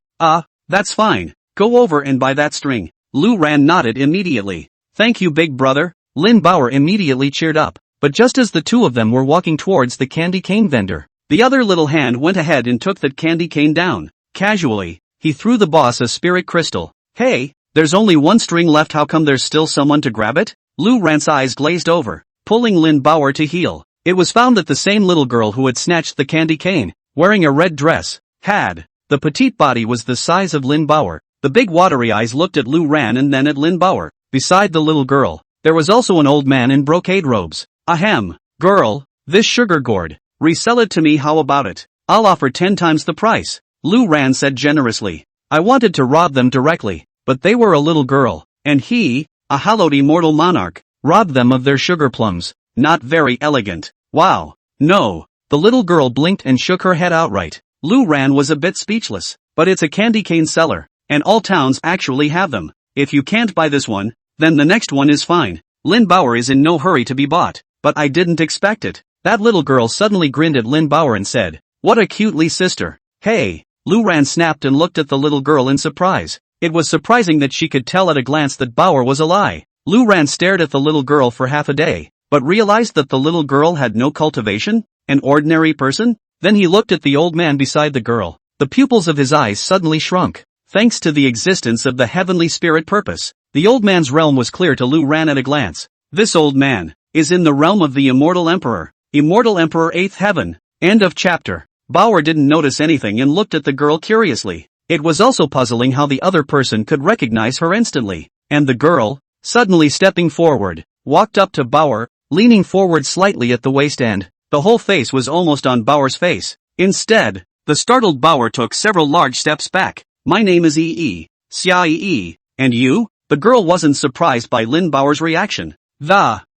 That's fine. Go over and buy that string." Lu Ran nodded immediately. "Thank you, big brother." Lin Baoer immediately cheered up, but just as the two of them were walking towards the candy cane vendor, the other little hand went ahead and took that candy cane down. Casually, he threw the boss a spirit crystal. "Hey, there's only one string left, how come there's still someone to grab it?" Lu Ran's eyes glazed over, pulling Lin Baoer to heel. It was found that the same little girl who had snatched the candy cane, wearing a red dress, had. The petite body was the size of Lin Baoer. The big watery eyes looked at Lu Ran and then at Lin Baoer. Beside the little girl, there was also an old man in brocade robes. "Ahem, girl, this sugar gourd, resell it to me, how about it? I'll offer 10 times the price." Lu Ran said generously. "I wanted to rob them directly, but they were a little girl, and he, a hallowed immortal monarch, robbed them of their sugar plums. Not very elegant." "Wow, no." The little girl blinked and shook her head outright. Lu Ran was a bit speechless. "But it's a candy cane seller, and all towns actually have them. If you can't buy this one, then the next one is fine. Lin Baoer is in no hurry to be bought." "But I didn't expect it." That little girl suddenly grinned at Lin Baoer and said, "What a cute little sister." "Hey." Lu Ran snapped and looked at the little girl in surprise. It was surprising that she could tell at a glance that Baoer was a lie. Lu Ran stared at the little girl for half a day, but realized that the little girl had no cultivation, an ordinary person. Then he looked at the old man beside the girl. The pupils of his eyes suddenly shrunk. Thanks to the existence of the heavenly spirit purpose, the old man's realm was clear to Lu Ran at a glance. This old man is in the realm of the Immortal Emperor. Immortal Emperor 8th Heaven. End of chapter. Baoer didn't notice anything and looked at the girl curiously. It was also puzzling how the other person could recognize her instantly. And the girl, suddenly stepping forward, walked up to Baoer, leaning forward slightly at the waist end. The whole face was almost on Baoer's face. Instead, the startled Baoer took several large steps back. "My name is Xia Yi, and you?" The girl wasn't surprised by Lin Baoer's reaction.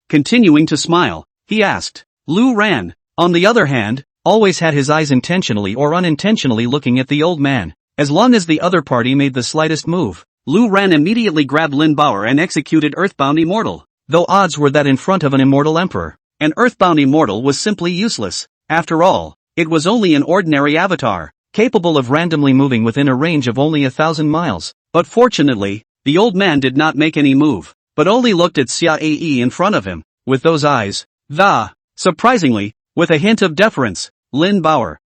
Continuing to smile, he asked. Lu Ran, on the other hand, always had his eyes intentionally or unintentionally looking at the old man. As long as the other party made the slightest move, Lu Ran immediately grabbed Lin Baoer and executed Earthbound Immortal. Though odds were that in front of an immortal emperor, an Earthbound Immortal was simply useless. After all, it was only an ordinary avatar, capable of randomly moving within a range of only 1,000 miles. But fortunately, the old man did not make any move, but only looked at Xia Yi in front of him, with those eyes. Surprisingly, with a hint of deference, Lin Baoer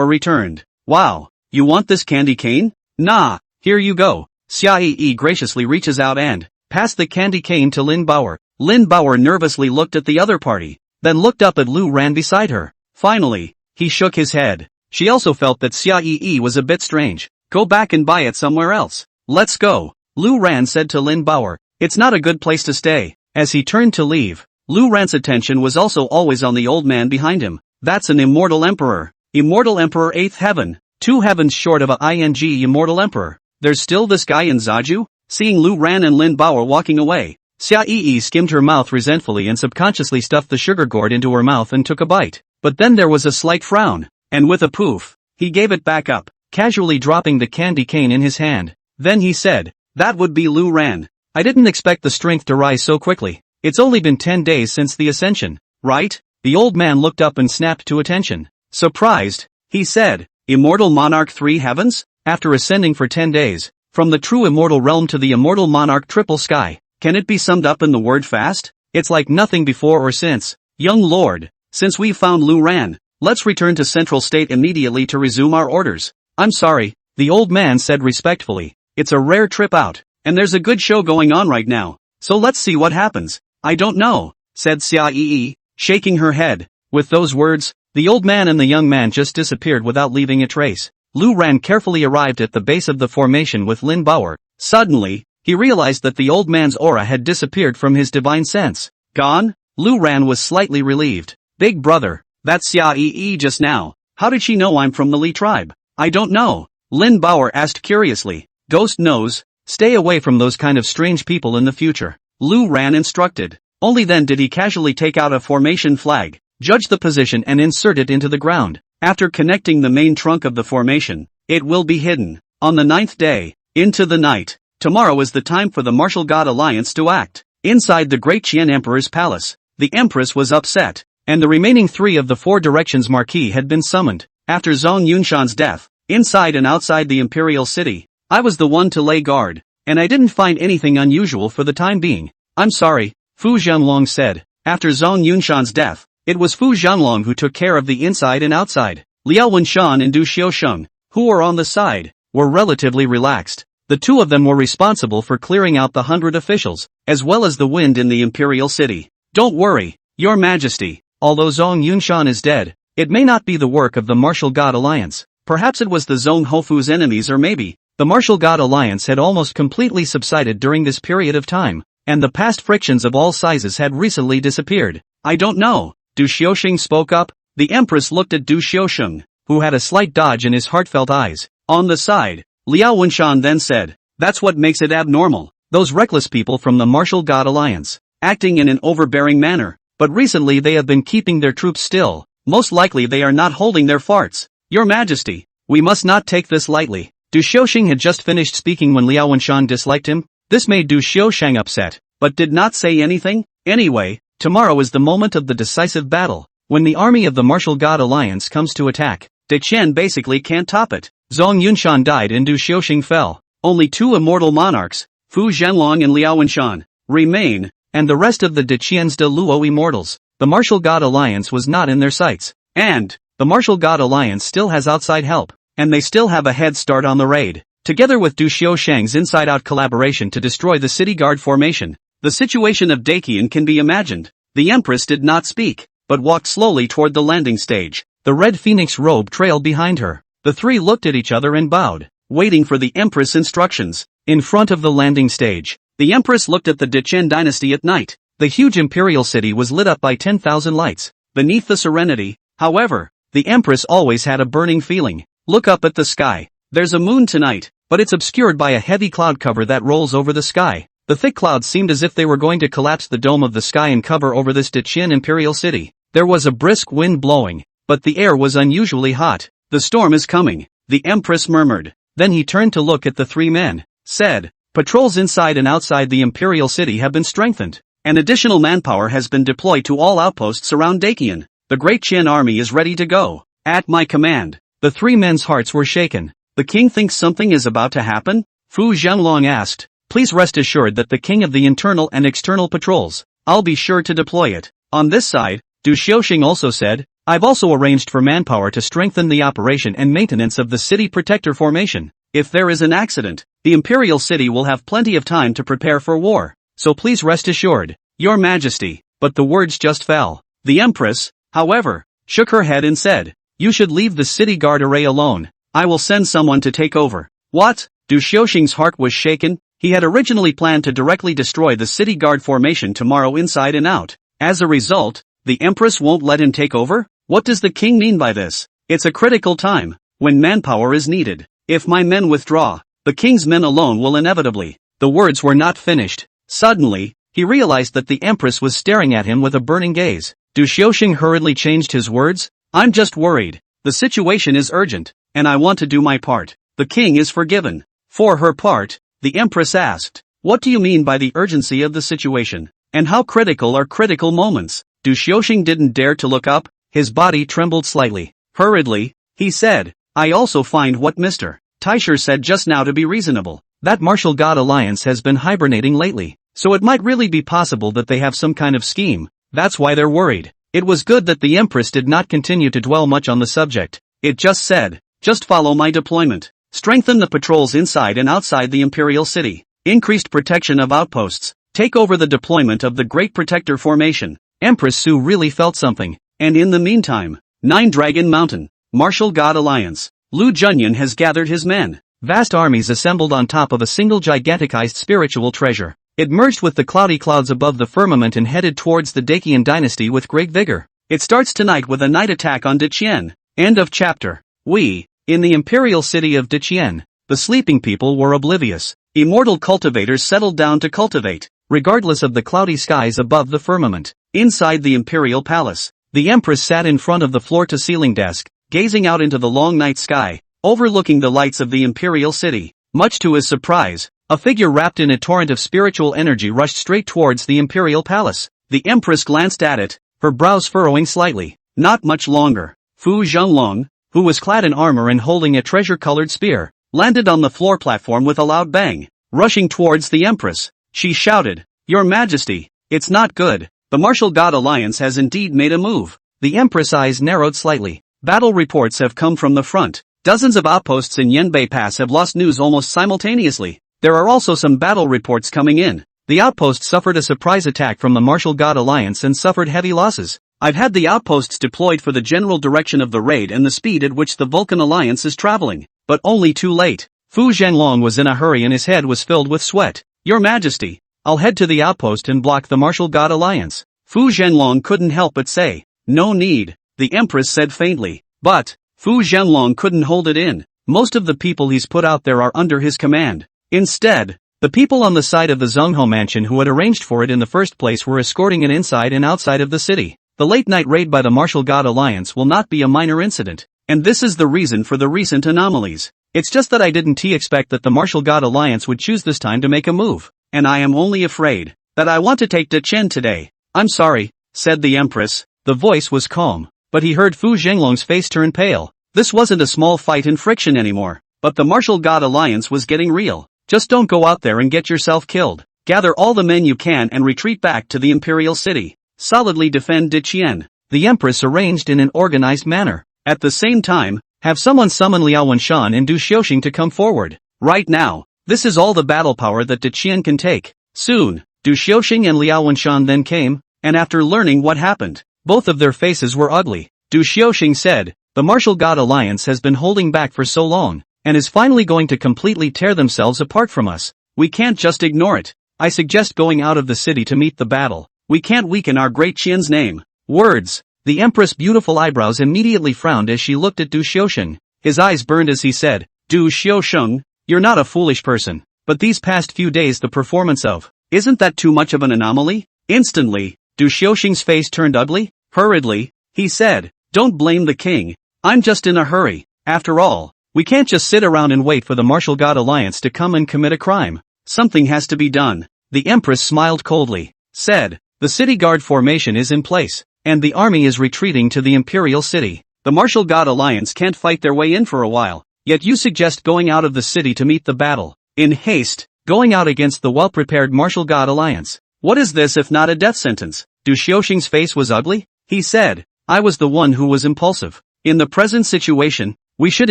returned. "Wow, you want this candy cane? Nah, here you go." Xia Yi graciously reaches out and passed the candy cane to Lin Baoer. Lin Baoer nervously looked at the other party, then looked up at Lu Ran beside her. Finally, he shook his head. She also felt that Xia Yi was a bit strange. "Go back and buy it somewhere else. Let's go," Lu Ran said to Lin Baoer. "It's not a good place to stay." As he turned to leave, Lu Ran's attention was also always on the old man behind him. "That's an immortal emperor. Immortal Emperor 8th Heaven. 2 heavens short of a immortal emperor. There's still this guy in Zaju?" Seeing Lu Ran and Lin Baoer walking away, Xia Yi skimmed her mouth resentfully and subconsciously stuffed the sugar gourd into her mouth and took a bite. But then there was a slight frown, and with a poof, he gave it back up, casually dropping the candy cane in his hand. Then he said, "That would be Lu Ran. I didn't expect the strength to rise so quickly. It's only been 10 days since the ascension, right?" The old man looked up and snapped to attention. Surprised, he said, "Immortal Monarch 3 Heavens? After ascending for 10 days, from the true immortal realm to the immortal monarch triple sky, can it be summed up in the word fast? It's like nothing before or since. Young lord, since we've found Lu Ran, let's return to Central State immediately to resume our orders." "I'm sorry," the old man said respectfully. "It's a rare trip out, and there's a good show going on right now, so let's see what happens." "I don't know," said Xia Yi, shaking her head. With those words, the old man and the young man just disappeared without leaving a trace. Lu Ran carefully arrived at the base of the formation with Lin Bauer. Suddenly, he realized that the old man's aura had disappeared from his divine sense. Gone? Lu Ran was slightly relieved. "Big brother, that's Xia Yi just now. How did she know I'm from the Li tribe?" "I don't know," Lin Bauer asked curiously. "Ghost knows. Stay away from those kind of strange people in the future," Lu Ran instructed. Only then did he casually take out a formation flag, judge the position and insert it into the ground. After connecting the main trunk of the formation, it will be hidden. On the 9th day, into the night, tomorrow is the time for the Martial God Alliance to act. Inside the Great Qian Emperor's palace, the Empress was upset, and the remaining 3 of the 4 directions marquis had been summoned. After Zhong Yunshan's death, inside and outside the imperial city, I was the one to lay guard, and I didn't find anything unusual for the time being. "I'm sorry," Fu Zhanglong said. After Zhong Yunshan's death, it was Fu Zhanglong who took care of the inside and outside. Liao Wenshan and Du Xiusheng, who were on the side, were relatively relaxed. The 2 of them were responsible for clearing out the 100 officials, as well as the wind in the imperial city. "Don't worry, Your Majesty, although Zhong Yunshan is dead, it may not be the work of the Martial God Alliance. Perhaps it was the Zhong Hofu's enemies, or maybe the Martial God Alliance had almost completely subsided during this period of time, and the past frictions of all sizes had recently disappeared. I don't know." Du Xiusheng spoke up. The Empress looked at Du Xiusheng, who had a slight dodge in his heartfelt eyes. On the side, Liao Wenshan then said, "That's what makes it abnormal. Those reckless people from the Martial God Alliance, acting in an overbearing manner, but recently they have been keeping their troops still. Most likely they are not holding their farts. Your Majesty, we must not take this lightly." Du Xiusheng had just finished speaking when Liao Wenshan disliked him. This made Du Xiusheng upset, but did not say anything. Anyway, tomorrow is the moment of the decisive battle. When the army of the Martial God Alliance comes to attack, De Qian basically can't top it. Zhong Yunshan died and Du Xiusheng fell. Only 2 immortal monarchs, Fu Zhanglong and Liao Wenshan, remain, and the rest of the De Qian's de Luo immortals. The Martial God Alliance was not in their sights. And the Martial God Alliance still has outside help, and they still have a head start on the raid. Together with Du Xiusheng's inside-out collaboration to destroy the city guard formation, the situation of Daqian can be imagined. The Empress did not speak, but walked slowly toward the landing stage. The red phoenix robe trailed behind her. The 3 looked at each other and bowed, waiting for the Empress' instructions. In front of the landing stage, the Empress looked at the Dechen dynasty at night. The huge imperial city was lit up by 10,000 lights. Beneath the serenity, however, the Empress always had a burning feeling. Look up at the sky. There's a moon tonight, but it's obscured by a heavy cloud cover that rolls over the sky. The thick clouds seemed as if they were going to collapse the dome of the sky and cover over this Dechen imperial city. There was a brisk wind blowing, but the air was unusually hot. "The storm is coming," the Empress murmured. Then he turned to look at the 3 men, said, "Patrols inside and outside the imperial city have been strengthened. An additional manpower has been deployed to all outposts around Daqian. The Great Qian army is ready to go. At my command." The 3 men's hearts were shaken. "The king thinks something is about to happen?" Fu Zhanglong asked. "Please rest assured that the king of the internal and external patrols, I'll be sure to deploy it." On this side, Du Xiusheng also said, "I've also arranged for manpower to strengthen the operation and maintenance of the city protector formation. If there is an accident, the imperial city will have plenty of time to prepare for war. So please rest assured, Your Majesty." But the words just fell. The Empress, however, shook her head and said, "You should leave the city guard array alone. I will send someone to take over." What? Du Xiusheng's heart was shaken. He had originally planned to directly destroy the city guard formation tomorrow inside and out. As a result, the Empress won't let him take over? What does the king mean by this? It's a critical time, when manpower is needed. If my men withdraw, the king's men alone will inevitably. The words were not finished. Suddenly, he realized that the Empress was staring at him with a burning gaze. Du Xiaoxing hurriedly changed his words. I'm just worried. The situation is urgent, and I want to do my part. The king is forgiven. For her part, the Empress asked, what do you mean by the urgency of the situation? And how critical are critical moments? Du Xiaoxing didn't dare to look up, his body trembled slightly. Hurriedly, he said, I also find what Mr. Taisher said just now to be reasonable. That martial god alliance has been hibernating lately, so it might really be possible that they have some kind of scheme. That's why they're worried. It was good that the Empress did not continue to dwell much on the subject. It just said, just follow my deployment. Strengthen the patrols inside and outside the Imperial City. Increased protection of outposts. Take over the deployment of the Great Protector Formation. Empress Su really felt something. And in the meantime, Nine Dragon Mountain, Martial God Alliance. Lu Junyan has gathered his men. Vast armies assembled on top of a single giganticized spiritual treasure. It merged with the cloudy clouds above the firmament and headed towards the Dacian dynasty with great vigor. It starts tonight with a night attack on Deqian. End of chapter. In the imperial city of Deqian, the sleeping people were oblivious. Immortal cultivators settled down to cultivate, regardless of the cloudy skies above the firmament. Inside the imperial palace, the Empress sat in front of the floor-to-ceiling desk, gazing out into the long night sky, overlooking the lights of the imperial city. Much to his surprise, a figure wrapped in a torrent of spiritual energy rushed straight towards the imperial palace. The Empress glanced at it, her brows furrowing slightly. Not much longer. Fu Zhenglong, who was clad in armor and holding a treasure-colored spear, landed on the floor platform with a loud bang. Rushing towards the Empress, she shouted, Your Majesty, it's not good. The Martial God Alliance has indeed made a move. The Empress' eyes narrowed slightly. Battle reports have come from the front. Dozens of outposts in Yanbei Pass have lost news almost simultaneously. There are also some battle reports coming in. The outpost suffered a surprise attack from the Martial God Alliance and suffered heavy losses. I've had the outposts deployed for the general direction of the raid and the speed at which the Vulcan Alliance is traveling. But only too late. Fu Zhenglong was in a hurry and his head was filled with sweat. Your Majesty, I'll head to the outpost and block the Martial God Alliance. Fu Zhenglong couldn't help but say, No need, the Empress said faintly. But, Fu Zhenglong couldn't hold it in. Most of the people he's put out there are under his command. Instead, the people on the side of the Zhongho mansion who had arranged for it in the first place were escorting it inside and outside of the city. The late-night raid by the Martial God Alliance will not be a minor incident, and this is the reason for the recent anomalies. It's just that I didn't expect that the Martial God Alliance would choose this time to make a move, and I am only afraid that I want to take Deqian today. I'm sorry, said the Empress. The voice was calm, but he heard Fu Zhenglong's face turn pale. This wasn't a small fight and friction anymore, but the Martial God Alliance was getting real. Just don't go out there and get yourself killed. Gather all the men you can and retreat back to the Imperial City. Solidly defend Deqian. The Empress arranged in an organized manner. At the same time, have someone summon Liao Wenshan and Du Xiaoxing to come forward. Right now, this is all the battle power that Deqian can take. Soon, Du Xiaoxing and Liao Wenshan then came, and after learning what happened, both of their faces were ugly. Du Xiaoxing said, the Martial God Alliance has been holding back for so long, and is finally going to completely tear themselves apart from us. We can't just ignore it. I suggest going out of the city to meet the battle. We can't weaken our great Qian's name. Words. The Empress' beautiful eyebrows immediately frowned as she looked at Du Xiaoxing. His eyes burned as he said, Du Xiaoxing, you're not a foolish person, but these past few days the performance of, isn't that too much of an anomaly? Instantly, Du Xiaoxing's face turned ugly. Hurriedly, he said, don't blame the king. I'm just in a hurry. After all, we can't just sit around and wait for the Martial God Alliance to come and commit a crime. Something has to be done. The Empress smiled coldly, said, the city guard formation is in place, and the army is retreating to the Imperial City. The Martial God Alliance can't fight their way in for a while, yet you suggest going out of the city to meet the battle. In haste, going out against the well-prepared Martial God Alliance. What is this if not a death sentence? Du Xiaoxing's face was ugly. He said, I was the one who was impulsive. In the present situation, we should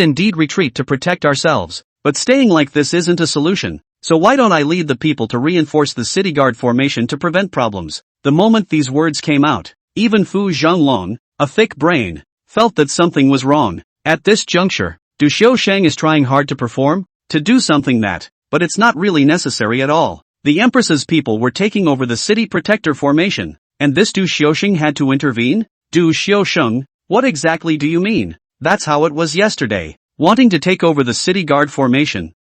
indeed retreat to protect ourselves, but staying like this isn't a solution. So why don't I lead the people to reinforce the city guard formation to prevent problems? The moment these words came out, even Fu Zhenglong, a thick brain, felt that something was wrong. At this juncture, Du Xiaoxing is trying hard to perform, to do something that, but it's not really necessary at all. The Empress's people were taking over the city protector formation, and this Du Xiaoxing had to intervene? Du Xiaoxing, what exactly do you mean? That's how it was yesterday, wanting to take over the city guard formation.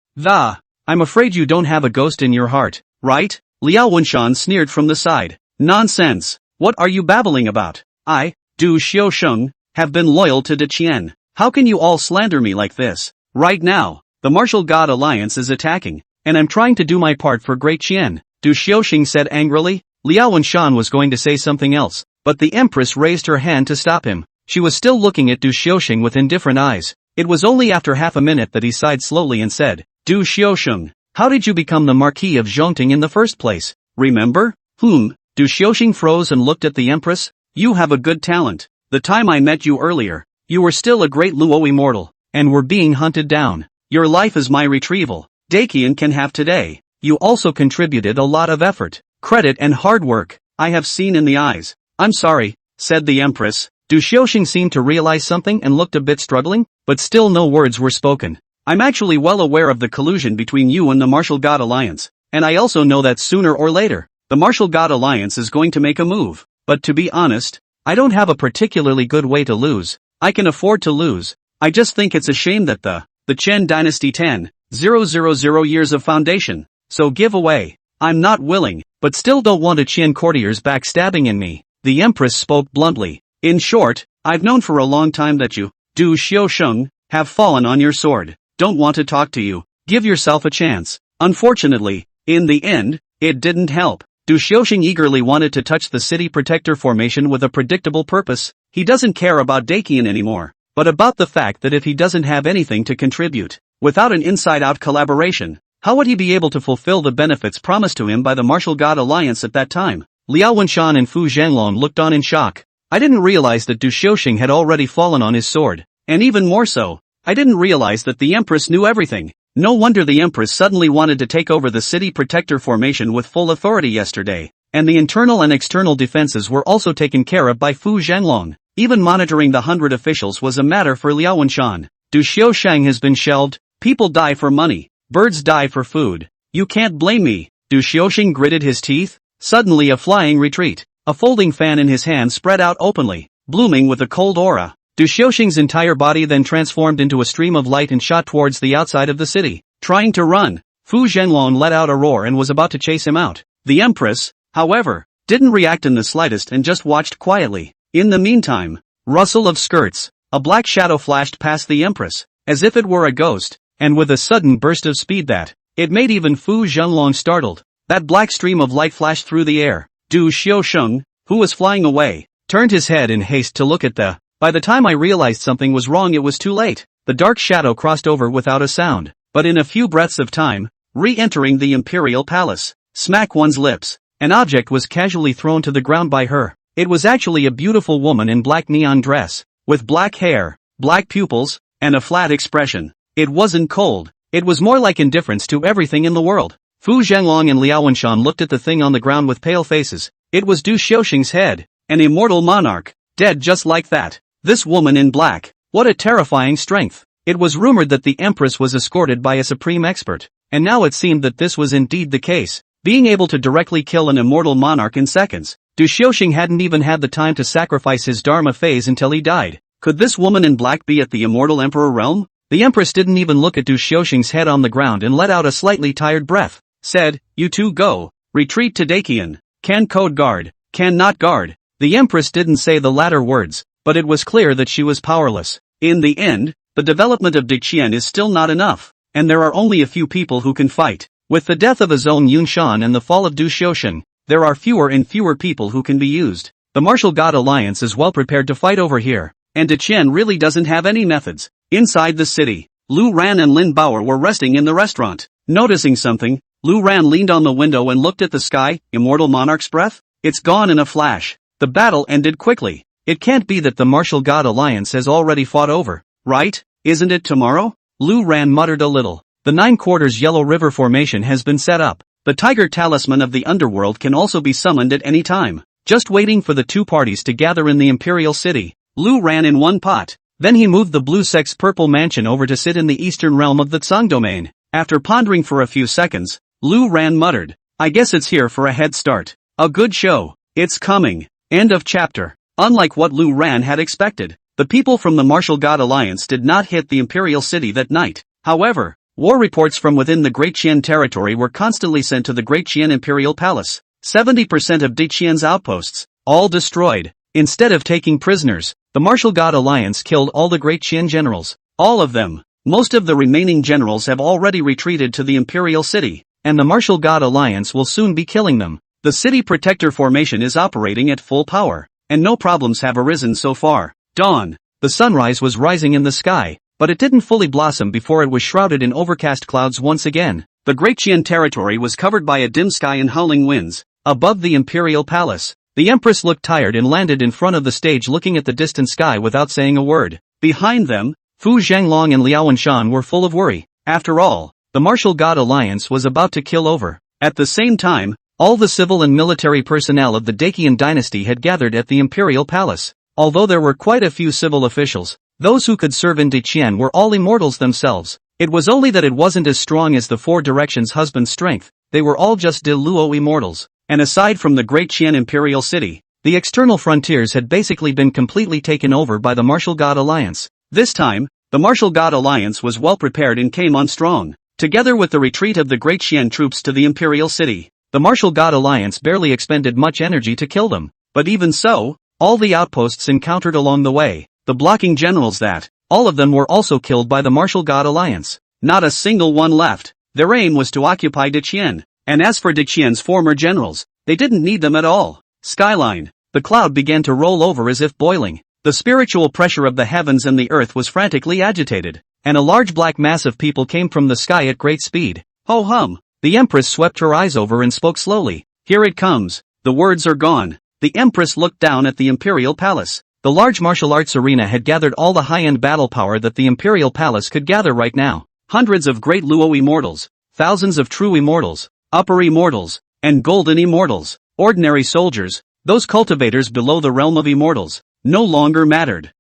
I'm afraid you don't have a ghost in your heart, right? Liao Wenshan sneered from the side. Nonsense. What are you babbling about? I, Du Xiaosheng, have been loyal to De Qian. How can you all slander me like this? Right now, the Martial God Alliance is attacking, and I'm trying to do my part for Great Qian, Du Xiaosheng said angrily. Liao Wenshan was going to say something else, but the Empress raised her hand to stop him. She was still looking at Du Xiaosheng with indifferent eyes. It was only after half a minute that he sighed slowly and said, Du Xiaosheng, how did you become the Marquis of Zhongting in the first place? Remember? Du Xiaosheng froze and looked at the Empress. You have a good talent. The time I met you earlier, you were still a great Luo immortal, and were being hunted down. Your life is my retrieval. Dakian can have today. You also contributed a lot of effort, credit and hard work, I have seen in the eyes. I'm sorry, said the Empress. Du Xiaosheng seemed to realize something and looked a bit struggling, but still no words were spoken. I'm actually well aware of the collusion between you and the Martial God Alliance, and I also know that sooner or later, the Martial God Alliance is going to make a move. But to be honest, I don't have a particularly good way to lose. I can afford to lose. I just think it's a shame that the Chen Dynasty 10,000 years of foundation. So give away. I'm not willing, but still don't want a Qian courtiers backstabbing in me. The Empress spoke bluntly. In short, I've known for a long time that you, Du Xiaosheng, have fallen on your sword. Don't want to talk to you. Give yourself a chance. Unfortunately, in the end, it didn't help. Du Xiaosheng eagerly wanted to touch the city protector formation with a predictable purpose. He doesn't care about Dakian anymore, but about the fact that if he doesn't have anything to contribute, without an inside-out collaboration, how would he be able to fulfill the benefits promised to him by the Martial God Alliance at that time? Liao Wenshan and Fu Zhanglong looked on in shock. I didn't realize that Du Xiaosheng had already fallen on his sword, and even more so, I didn't realize that the Empress knew everything. No wonder the Empress suddenly wanted to take over the city protector formation with full authority yesterday, and the internal and external defenses were also taken care of by Fu Zhanglong. Even monitoring the 100 officials was a matter for Liao Wenshan. Du Xiaosheng has been shelved. People die for money. Birds die for food. You can't blame me. Du Xiaosheng gritted his teeth. Suddenly a flying retreat. A folding fan in his hand spread out openly, blooming with a cold aura. Du Xiaosheng's entire body then transformed into a stream of light and shot towards the outside of the city. Trying to run, Fu Zhanglong let out a roar and was about to chase him out. The Empress, however, didn't react in the slightest and just watched quietly. In the meantime, rustle of skirts, a black shadow flashed past the Empress, as if it were a ghost, and with a sudden burst of speed that, it made even Fu Zhanglong startled. That black stream of light flashed through the air. Du Xiaosheng, who was flying away, turned his head in haste to look at the. By the time I realized something was wrong, it was too late. The dark shadow crossed over without a sound, but in a few breaths of time, re-entering the imperial palace. Smack one's lips. An object was casually thrown to the ground by her. It was actually a beautiful woman in black neon dress, with black hair, black pupils, and a flat expression. It wasn't cold. It was more like indifference to everything in the world. Fu Zhanglong and Liao Wenshan looked at the thing on the ground with pale faces. It was Du Xiaosheng's head, an immortal monarch, dead just like that. This woman in black, what a terrifying strength. It was rumored that the Empress was escorted by a supreme expert, and now it seemed that this was indeed the case, being able to directly kill an immortal monarch in seconds. Du Xiaosheng hadn't even had the time to sacrifice his Dharma phase until he died. Could this woman in black be at the immortal emperor realm? The Empress didn't even look at Du Xiaosheng's head on the ground and let out a slightly tired breath. Said, you two go. Retreat to Dakian. Can code guard. Can not guard. The Empress didn't say the latter words, but it was clear that she was powerless. In the end, the development of Daqian is still not enough, and there are only a few people who can fight. With the death of his own Yunshan and the fall of Du Xiaosheng, there are fewer and fewer people who can be used. The Martial God Alliance is well prepared to fight over here, and Daqian really doesn't have any methods. Inside the city, Lu Ran and Lin Bauer were resting in the restaurant. Noticing something, Lu Ran leaned on the window and looked at the sky. Immortal monarch's breath? It's gone in a flash. The battle ended quickly. It can't be that the Martial God Alliance has already fought over, right? Isn't it tomorrow? Lu Ran muttered a little. The 9 quarters Yellow River formation has been set up. The Tiger Talisman of the Underworld can also be summoned at any time. Just waiting for the two parties to gather in the Imperial City. Lu ran in one pot. Then he moved the Blue Sex Purple Mansion over to sit in the eastern realm of the Tsang domain. After pondering for a few seconds, Lu Ran muttered, I guess it's here for a head start. A good show. It's coming. End of chapter. Unlike what Lu Ran had expected, the people from the Martial God Alliance did not hit the Imperial City that night. However, War reports from within the Great Qian territory were constantly sent to the Great Qian Imperial Palace. 70% of Qian's outposts, all destroyed. Instead of taking prisoners, the Martial God Alliance killed all the Great Qian generals. All of them. Most of the remaining generals have already retreated to the Imperial City, and the Martial God Alliance will soon be killing them. The City Protector formation is operating at full power, and no problems have arisen so far. Dawn. The sunrise was rising in the sky, but it didn't fully blossom before it was shrouded in overcast clouds once again. The Great Qian territory was covered by a dim sky and howling winds. Above the Imperial Palace, the Empress looked tired and landed in front of the stage looking at the distant sky without saying a word. Behind them, Fu Zhanglong and Liao Anshan were full of worry. After all, the Martial God Alliance was about to kill over. At the same time, all the civil and military personnel of the Dacian dynasty had gathered at the Imperial Palace. Although there were quite a few civil officials, those who could serve in Dacian were all immortals themselves. It was only that it wasn't as strong as the Four Directions husband's strength, they were all just de luo immortals. And aside from the Great Qian Imperial City, the external frontiers had basically been completely taken over by the Martial God Alliance. This time, the Martial God Alliance was well prepared and came on strong. Together with the retreat of the Great Qian troops to the Imperial City, the Martial God Alliance barely expended much energy to kill them. But even so, all the outposts encountered along the way, the blocking generals all of them were also killed by the Martial God Alliance. Not a single one left. Their aim was to occupy Dacian. And as for Dacian's former generals, they didn't need them at all. Skyline. The cloud began to roll over as if boiling. The spiritual pressure of the heavens and the earth was frantically agitated, and a large black mass of people came from the sky at great speed. Ho hum. The Empress swept her eyes over and spoke slowly. Here it comes. The words are gone. The Empress looked down at the Imperial Palace. The large martial arts arena had gathered all the high-end battle power that the Imperial Palace could gather right now. Hundreds of great Luo immortals, thousands of true immortals, upper immortals, and golden immortals. Ordinary soldiers, those cultivators below the realm of immortals, no longer mattered.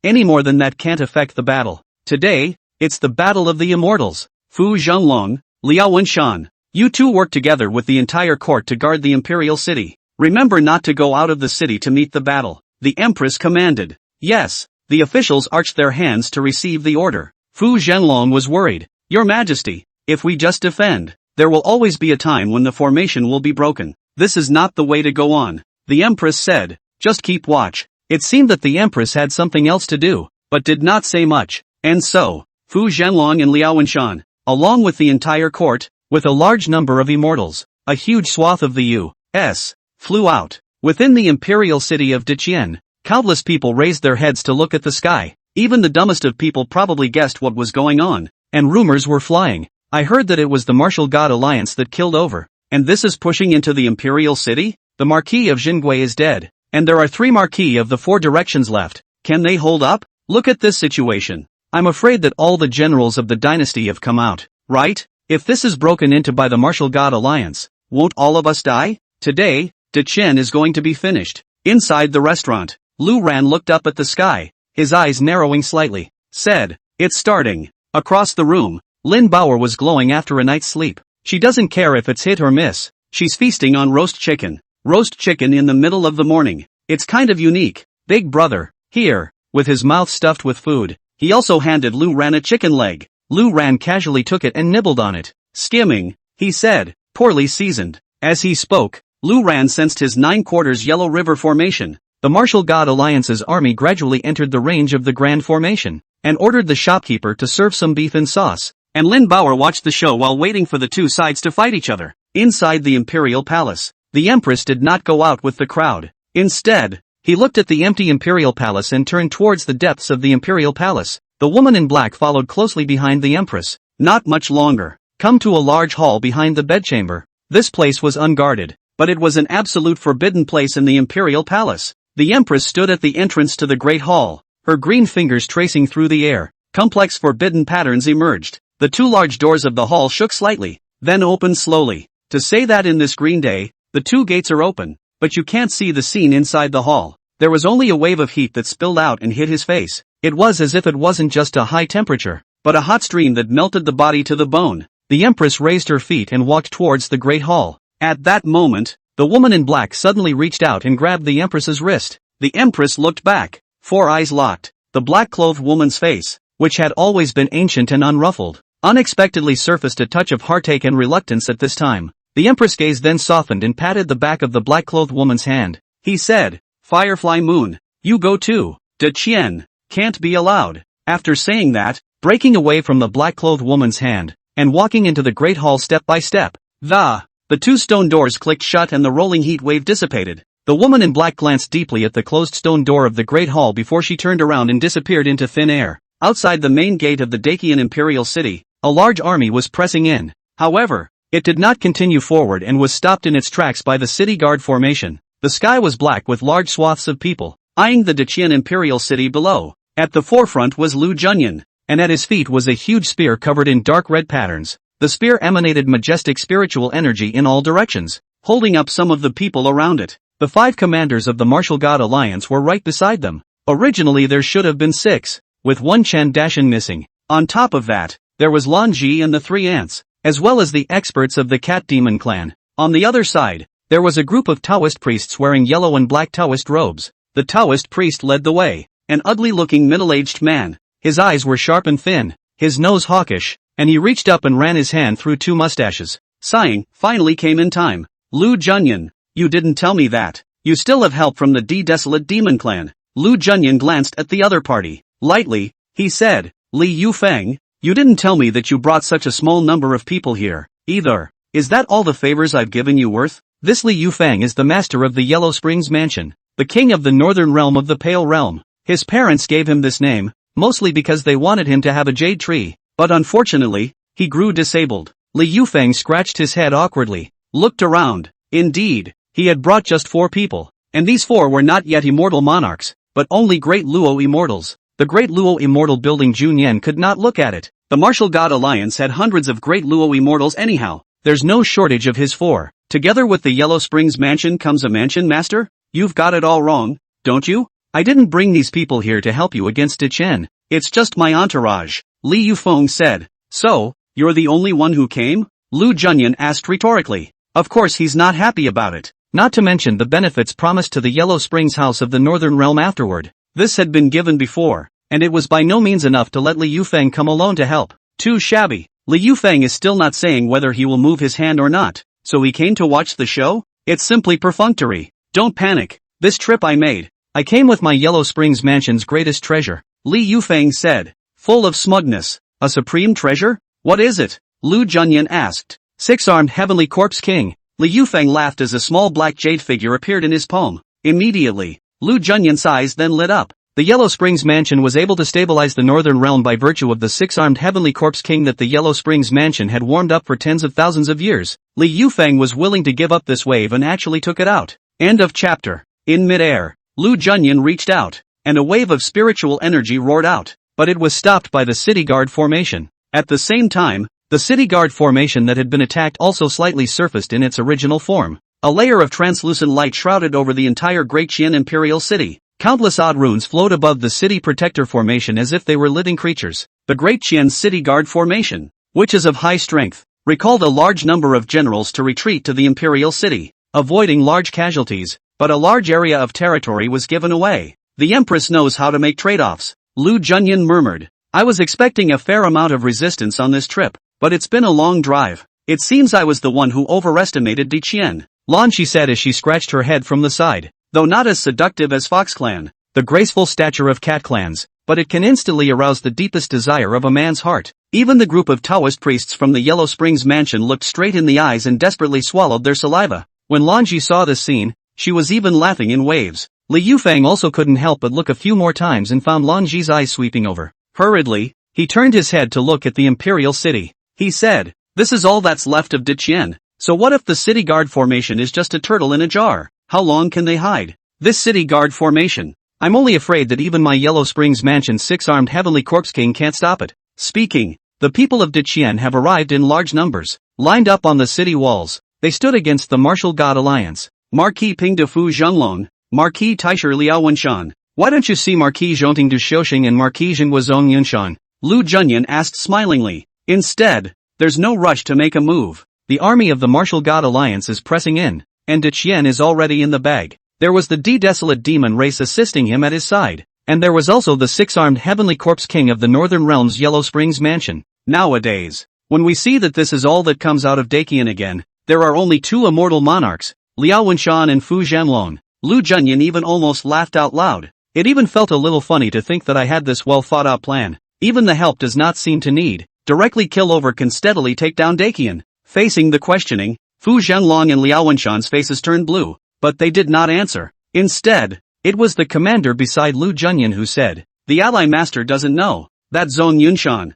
Any more than that can't affect the battle. Today, it's the battle of the immortals. Fu Zhanglong, Liao Anshan, you two work together with the entire court to guard the Imperial City. Remember not to go out of the city to meet the battle. The Empress commanded. Yes, the officials arched their hands to receive the order. Fu Zhanglong was worried. Your Majesty, if we just defend, there will always be a time when the formation will be broken. This is not the way to go on. The Empress said, just keep watch. It seemed that the Empress had something else to do, but did not say much. And so, Fu Zhanglong and Liao Anshan, along with the entire court, with a large number of immortals, a huge swath of the U.S., flew out. Within the imperial city of Dacian, countless people raised their heads to look at the sky. Even the dumbest of people probably guessed what was going on, and rumors were flying. I heard that it was the Martial God Alliance that killed over, and this is pushing into the imperial city? The Marquis of Jingui is dead, and there are 3 Marquis of the 4 Directions left. Can they hold up? Look at this situation. I'm afraid that all the generals of the dynasty have come out, right? If this is broken into by the Martial God Alliance, won't all of us die? Today, Dacian is going to be finished. Inside the restaurant, Lu Ran looked up at the sky, his eyes narrowing slightly, said, it's starting. Across the room, Lin Bauer was glowing after a night's sleep. She doesn't care if it's hit or miss. She's feasting on roast chicken. Roast chicken in the middle of the morning. It's kind of unique. Big brother, here, with his mouth stuffed with food, he also handed Lu Ran a chicken leg. Lu Ran casually took it and nibbled on it. Skimming, he said, poorly seasoned. As he spoke, Lu Ran sensed his 9/4 Yellow River formation. The Martial God Alliance's army gradually entered the range of the Grand Formation, and ordered the shopkeeper to serve some beef and sauce. And Lin Bauer watched the show while waiting for the two sides to fight each other. Inside the Imperial Palace, the Empress did not go out with the crowd. Instead, he looked at the empty Imperial Palace and turned towards the depths of the Imperial Palace. The woman in black followed closely behind the Empress. Not much longer. Come to a large hall behind the bedchamber. This place was unguarded, but it was an absolute forbidden place in the Imperial Palace. The Empress stood at the entrance to the Great Hall, her green fingers tracing through the air. Complex forbidden patterns emerged. The 2 large doors of the hall shook slightly, then opened slowly. To say that in this green day, the 2 gates are open, but you can't see the scene inside the hall. There was only a wave of heat that spilled out and hit his face. It was as if it wasn't just a high temperature, but a hot stream that melted the body to the bone. The Empress raised her feet and walked towards the Great Hall. At that moment, the woman in black suddenly reached out and grabbed the Empress's wrist. The Empress looked back. 4 eyes locked. The black-clothed woman's face, which had always been ancient and unruffled, unexpectedly surfaced a touch of heartache and reluctance at this time. The Empress' gaze then softened and patted the back of the black-clothed woman's hand. He said, "Firefly Moon, you go too. De Qian can't be allowed." After saying that, breaking away from the black-clothed woman's hand, and walking into the great hall step by step, the two stone doors clicked shut and the rolling heat wave dissipated. The woman in black glanced deeply at the closed stone door of the great hall before she turned around and disappeared into thin air. Outside the main gate of the Dacian imperial city, a large army was pressing in. However, it did not continue forward and was stopped in its tracks by the city guard formation. The sky was black with large swaths of people, eyeing the Dacian imperial city below. At the forefront was Lu Junyan, and at his feet was a huge spear covered in dark red patterns. The spear emanated majestic spiritual energy in all directions, holding up some of the people around it. The 5 commanders of the Martial God Alliance were right beside them. Originally there should have been 6, with 1 Chen Dashan missing. On top of that, there was Lan Ji and the 3 ants, as well as the experts of the Cat Demon clan. On the other side, there was a group of Taoist priests wearing yellow and black Taoist robes. The Taoist priest led the way, an ugly-looking middle-aged man. His eyes were sharp and thin, his nose hawkish, and he reached up and ran his hand through 2 mustaches. Sighing, finally came in time. "Lu Junyan, you didn't tell me that. You still have help from the Desolate Demon clan." Lu Junyan glanced at the other party. Lightly, he said, "Li Yufeng, you didn't tell me that you brought such a small number of people here, either. Is that all the favors I've given you worth?" This Li Yufeng is the master of the Yellow Springs Mansion, the king of the northern realm of the Pale Realm. His parents gave him this name, mostly because they wanted him to have a jade tree, but unfortunately, he grew disabled. Li Yufeng scratched his head awkwardly, looked around. Indeed, he had brought just 4 people, and these 4 were not yet immortal monarchs, but only Great Luo immortals. The Great Luo immortal building Junyan could not look at it. The Martial God Alliance had hundreds of Great Luo immortals anyhow. There's no shortage of his 4. Together with the Yellow Springs Mansion comes a mansion master? You've got it all wrong, don't you? I didn't bring these people here to help you against Dichen. It's just my entourage, Li Yufeng said. So, you're the only one who came? Lu Junyan asked rhetorically. Of course he's not happy about it. Not to mention the benefits promised to the Yellow Springs House of the Northern Realm afterward. This had been given before, and it was by no means enough to let Li Yufeng come alone to help. Too shabby. Li Yufeng is still not saying whether he will move his hand or not, so he came to watch the show? It's simply perfunctory. Don't panic. This trip I made. I came with my Yellow Springs Mansion's greatest treasure, Li Yufeng said, full of smugness. A supreme treasure? What is it? Lu Junyan asked. 6-armed heavenly corpse king. Li Yufeng laughed as a small black jade figure appeared in his palm. Immediately, Lu Junyan's eyes then lit up. The Yellow Springs Mansion was able to stabilize the Northern Realm by virtue of the 6-armed heavenly corpse king that the Yellow Springs Mansion had warmed up for tens of thousands of years. Li Yufeng was willing to give up this wave and actually took it out. End of chapter. In midair, Lu Junyan reached out, and a wave of spiritual energy roared out, but it was stopped by the City Guard formation. At the same time, the City Guard formation that had been attacked also slightly surfaced in its original form. A layer of translucent light shrouded over the entire Great Qian Imperial City. Countless odd runes flowed above the City Protector formation as if they were living creatures. The Great Qian City Guard formation, which is of high strength, recalled a large number of generals to retreat to the Imperial City, avoiding large casualties, but a large area of territory was given away. The Empress knows how to make trade-offs, Lu Junyan murmured. I was expecting a fair amount of resistance on this trip, but it's been a long drive. It seems I was the one who overestimated Di Qian. Lan, she said as she scratched her head from the side. Though not as seductive as Fox Clan, the graceful stature of cat clans, but it can instantly arouse the deepest desire of a man's heart. Even the group of Taoist priests from the Yellow Springs Mansion looked straight in the eyes and desperately swallowed their saliva. When Lanji saw this scene, she was even laughing in waves. Li Yufeng also couldn't help but look a few more times and found Lanji's eyes sweeping over. Hurriedly, he turned his head to look at the Imperial City. He said, this is all that's left of Diqian. So what if the City Guard formation is just a turtle in a jar? How long can they hide? This City Guard formation. I'm only afraid that even my Yellow Springs Mansion's 6-armed heavenly corpse king can't stop it. Speaking, the people of Diqian have arrived in large numbers. Lined up on the city walls, they stood against the Martial God Alliance. Marquis Ping de Fu Zhenglong, Marquis Taisher Liao Wenshan. Why don't you see Marquis Zhongting du Xiuxing and Marquis Zhengwa Zong Yunshan? Lu Junyan asked smilingly. Instead, there's no rush to make a move. The army of the Martial God Alliance is pressing in, and Diqian is already in the bag. There was the Desolate Demon race assisting him at his side, and there was also the 6-armed heavenly corpse king of the Northern Realm's Yellow Springs Mansion. Nowadays, when we see that this is all that comes out of Dakian again, there are only two immortal monarchs, Liao Wenshan and Fu Zhanlong. Lu Junyan even almost laughed out loud. It even felt a little funny to think that I had this well thought out plan. Even the help does not seem to need. Directly kill over can steadily take down Dakian. Facing the questioning, Fu Zhanlong and Liao Wenshan's faces turned blue, but they did not answer. Instead, it was the commander beside Lu Junyan who said, "The ally master doesn't know that Zhong Yunshan,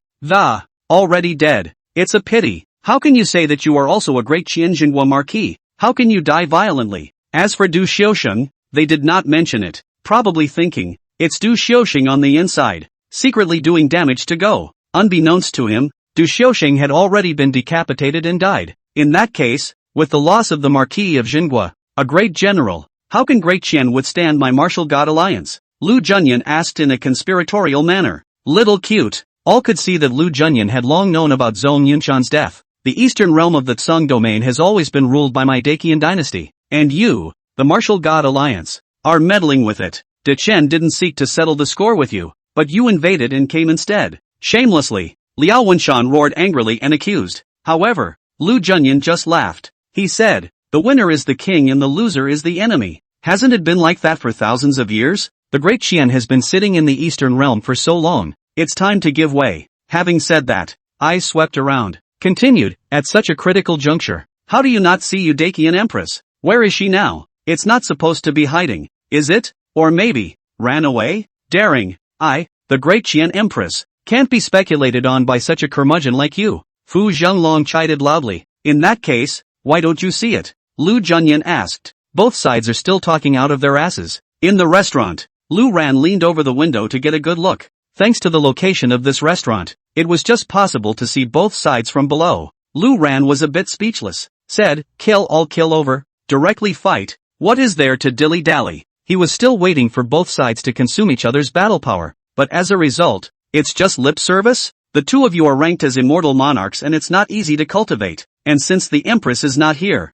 already dead. It's a pity. How can you say that you are also a great Qianjinhua marquis? How can you die violently?" As for Du Xiusheng, they did not mention it, probably thinking, it's Du Xiusheng on the inside, secretly doing damage to Go. Unbeknownst to him, Du Xiusheng had already been decapitated and died. In that case, with the loss of the Marquis of Jinhua, a great general, how can Great Qian withstand my martial god alliance? Lu Junyan asked in a conspiratorial manner. Little cute. All could see that Lu Junyan had long known about Zhong Yunshan's death. The eastern realm of the Tsung domain has always been ruled by my Dakian dynasty, and you, the martial god alliance, are meddling with it. De Chen didn't seek to settle the score with you, but you invaded and came instead. Shamelessly. Liao Wenshan roared angrily and accused. However, Lu Junyan just laughed. He said, the winner is the king and the loser is the enemy. Hasn't it been like that for thousands of years? The Great Qian has been sitting in the eastern realm for so long. It's time to give way. Having said that, eyes swept around. Continued, at such a critical juncture. How do you not see Eudakian Empress? Where is she now? It's not supposed to be hiding, is it? Or maybe, ran away? Daring, the Great Qian Empress, can't be speculated on by such a curmudgeon like you. Fu Zhanglong chided loudly. In that case, why don't you see it? Lu Junyan asked. Both sides are still talking out of their asses. In the restaurant, Lu Ran leaned over the window to get a good look. Thanks to the location of this restaurant, it was just possible to see both sides from below. Lu Ran was a bit speechless. Said, kill all kill over, directly fight. What is there to dilly-dally? He was still waiting for both sides to consume each other's battle power, but as a result, it's just lip service? The two of you are ranked as immortal monarchs and it's not easy to cultivate, and since the Empress is not here,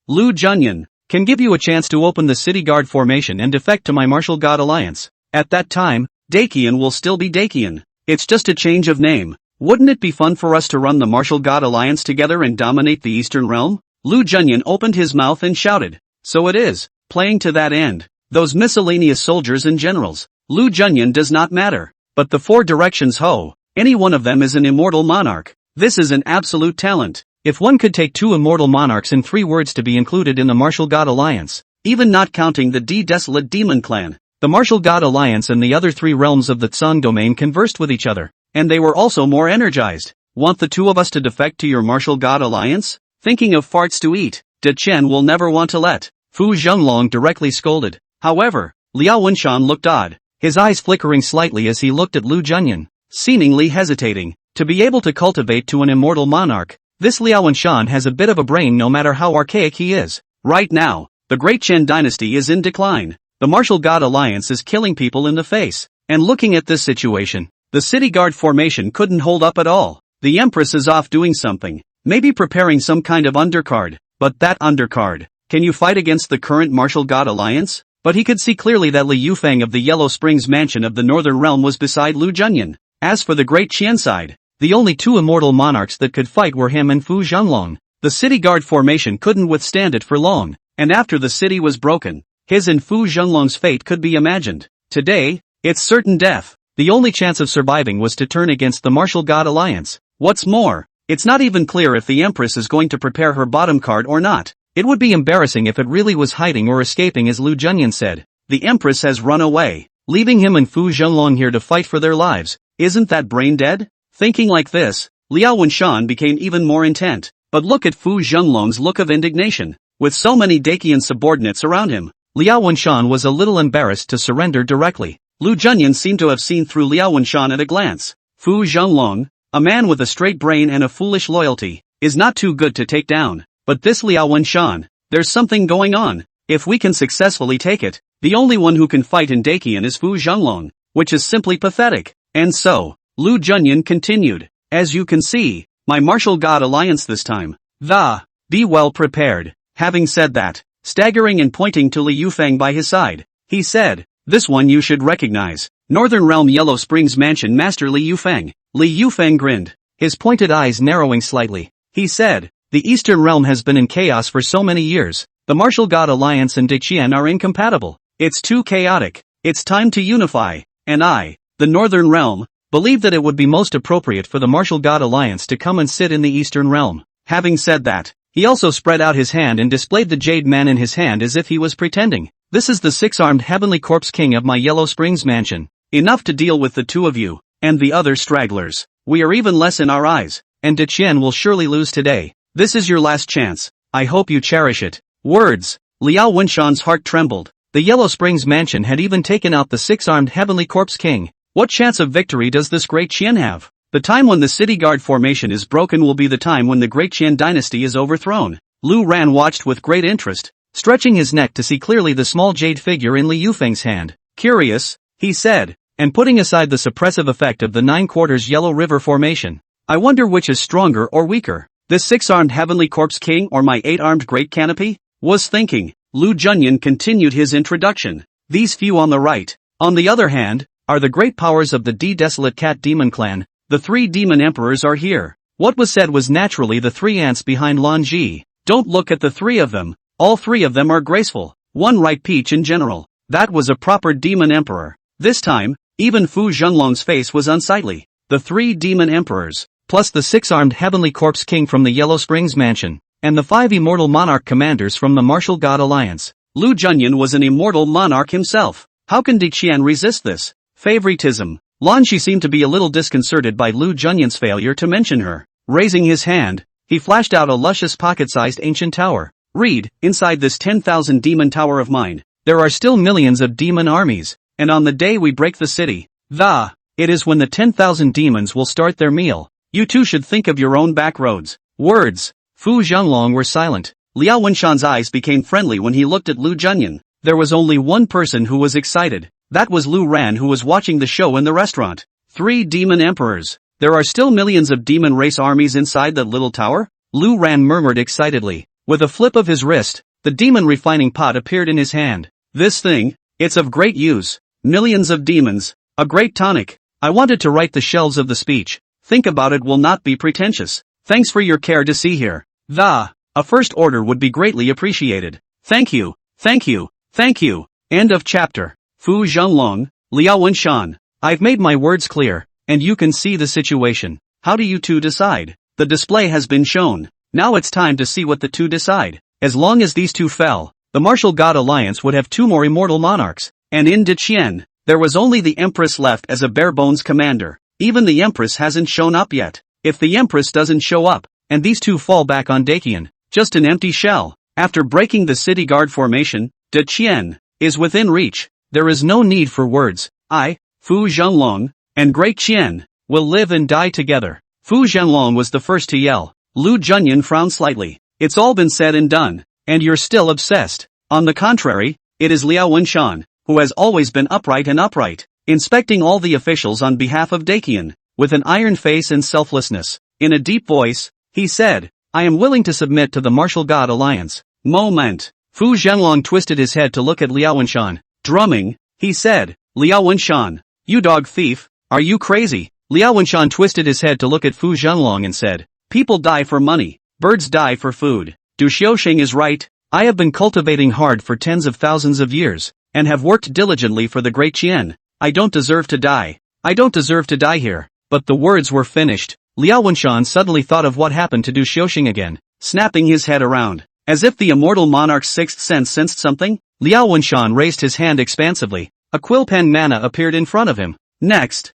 Lu Junyan, can give you a chance to open the city guard formation and defect to my martial god alliance. At that time, Dakian will still be Dakian. It's just a change of name. Wouldn't it be fun for us to run the martial god alliance together and dominate the eastern realm? Lu Junyan opened his mouth and shouted. So it is, playing to that end. Those miscellaneous soldiers and generals, Lu Junyan does not matter. But the four directions any one of them is an immortal monarch. This is an absolute talent. If one could take two immortal monarchs in 3 words to be included in the martial god alliance, even not counting the desolate demon clan, the martial god alliance and the other 3 realms of the Tsung domain conversed with each other, and they were also more energized. Want the two of us to defect to your martial god alliance? Thinking of farts to eat, De Chen will never want to let. Fu Zhanglong directly scolded. However, Liao Wenshan looked odd, his eyes flickering slightly as he looked at Lu Junyan, seemingly hesitating. To be able to cultivate to an immortal monarch, this Liao Wenshan has a bit of a brain no matter how archaic he is. Right now, the Great Chen dynasty is in decline. The martial god alliance is killing people in the face. And looking at this situation, the city guard formation couldn't hold up at all. The Empress is off doing something, maybe preparing some kind of undercard. But that undercard, can you fight against the current martial god alliance? But he could see clearly that Li Yufeng of the Yellow Springs mansion of the Northern Realm was beside Lu Junyan. As for the Great Qian side, the only 2 immortal monarchs that could fight were him and Fu Zhanglong. The city guard formation couldn't withstand it for long, and after the city was broken, his and Fu Zhanglong's fate could be imagined. Today, it's certain death. The only chance of surviving was to turn against the martial god alliance. What's more, it's not even clear if the Empress is going to prepare her bottom card or not. It would be embarrassing if it really was hiding or escaping, as Lu Junyan said. The Empress has run away, leaving him and Fu Zhanglong here to fight for their lives. Isn't that brain dead? Thinking like this, Liao Wenshan became even more intent. But look at Fu Zhanglong's look of indignation. With so many Dakian subordinates around him, Liao Wenshan was a little embarrassed to surrender directly. Lu Junyan seemed to have seen through Liao Wenshan at a glance. Fu Zhanglong, a man with a straight brain and a foolish loyalty, is not too good to take down. But this Liao Wenshan, there's something going on. If we can successfully take it, the only one who can fight in Dakian is Fu Zhanglong, which is simply pathetic. And so, Lu Junyan continued, as you can see, my martial god alliance this time. Be well prepared. Having said that, staggering and pointing to Li Yufeng by his side, he said, this one you should recognize. Northern Realm Yellow Springs Mansion Master Li Yufeng. Li Yufeng grinned. his pointed eyes narrowing slightly. He said, "The Eastern Realm has been in chaos for so many years. The Martial God Alliance and Diqian are incompatible. It's too chaotic. It's time to unify. And I, the Northern Realm, believe that it would be most appropriate for the Martial God Alliance to come and sit in the Eastern Realm." Having said that, he also spread out his hand and displayed the Jade Man in his hand as if he was pretending. "This is the six-armed Heavenly Corpse King of my Yellow Springs mansion. Enough to deal with the two of you, and the other stragglers. We are even less in our eyes, and Diqian will surely lose today. This is your last chance. I hope you cherish it." Words. Liao Wenshan's heart trembled. The Yellow Springs mansion had even taken out the six-armed Heavenly Corpse King. What chance of victory does this great Qian have? The time when the city guard formation is broken will be the time when the great Qian dynasty is overthrown. Lu Ran watched with great interest, stretching his neck to see clearly the small jade figure in Li Yufeng's hand. "Curious," he said, and putting aside the suppressive effect of the 9/4 Yellow River formation. "I wonder which is stronger or weaker, this six-armed Heavenly Corpse King or my 8-armed Great Canopy?" Was thinking. Lu Junyan continued his introduction. "These few on the right, on the other hand, are the great powers of the Desolate Cat Demon Clan. The 3 demon emperors are here." What was said was naturally the 3 ants behind Lan Ji. "Don't look at the 3 of them. All 3 of them are graceful. One right peach in general. That was a proper demon emperor." This time, even Fu Zhenglong's face was unsightly. The 3 demon emperors, plus the 6-armed Heavenly Corpse King from the Yellow Springs mansion, and the 5 immortal monarch commanders from the Martial God Alliance. Lu Junyan was an immortal monarch himself. How can Diqian resist this? Favoritism. Lan Shi seemed to be a little disconcerted by Lu Junyan's failure to mention her. Raising his hand, he flashed out a luscious pocket-sized ancient tower. "Read, inside this 10,000 demon tower of mine, there are still millions of demon armies, and on the day we break the city, it is when the 10,000 demons will start their meal. You too should think of your own back roads." Words. Fu Zhenglong were silent. Liao Wenshan's eyes became friendly when he looked at Lu Junyan. There was only one person who was excited. That was Lu Ran, who was watching the show in the restaurant. 3 demon emperors. There are still millions of demon race armies inside that little tower? Lu Ran murmured excitedly. With a flip of his wrist, the demon refining pot appeared in his hand. "This thing, it's of great use. Millions of demons. A great tonic. I wanted to write the shelves of the speech. Think about it will not be pretentious. Thanks for your care to see here. A first order would be greatly appreciated. Thank you, thank you, thank you." End of chapter. Fu Zhenglong, Liao Wenshan. I've made my words clear, and you can see the situation. How do you two decide? The display has been shown. Now it's time to see what the two decide. As long as these two fell, the Martial God Alliance would have 2 more immortal monarchs, and in Diqian, there was only the Empress left as a bare-bones commander. Even the Empress hasn't shown up yet. If the Empress doesn't show up, and these two fall back on Diqian, just an empty shell. After breaking the city guard formation, Diqian is within reach. There is no need for words. I, Fu Zhenglong, and Great Qian, will live and die together. Fu Zhenglong was the first to yell. Lu Junyan frowned slightly. It's all been said and done, and you're still obsessed. On the contrary, it is Liao Wenshan, who has always been upright, inspecting all the officials on behalf of Diqian, with an iron face and selflessness. In a deep voice, he said, "I am willing to submit to the Martial God Alliance." Moment. Fu Zhenglong twisted his head to look at Liao Wenshan. Drumming, he said, "Liao Wenshan, you dog thief, are you crazy?" Liao Wenshan twisted his head to look at Fu Zhenglong and said, "People die for money, birds die for food. Du Xiaoxing is right. I have been cultivating hard for tens of thousands of years, and have worked diligently for the Great Qian. I don't deserve to die. I don't deserve to die here." But the words were finished. Liao Wenshan suddenly thought of what happened to Du Xiaoxing again, snapping his head around. As if the immortal monarch's sixth sense sensed something, Liao Wenshan raised his hand expansively. A quill pen mana appeared in front of him. Next,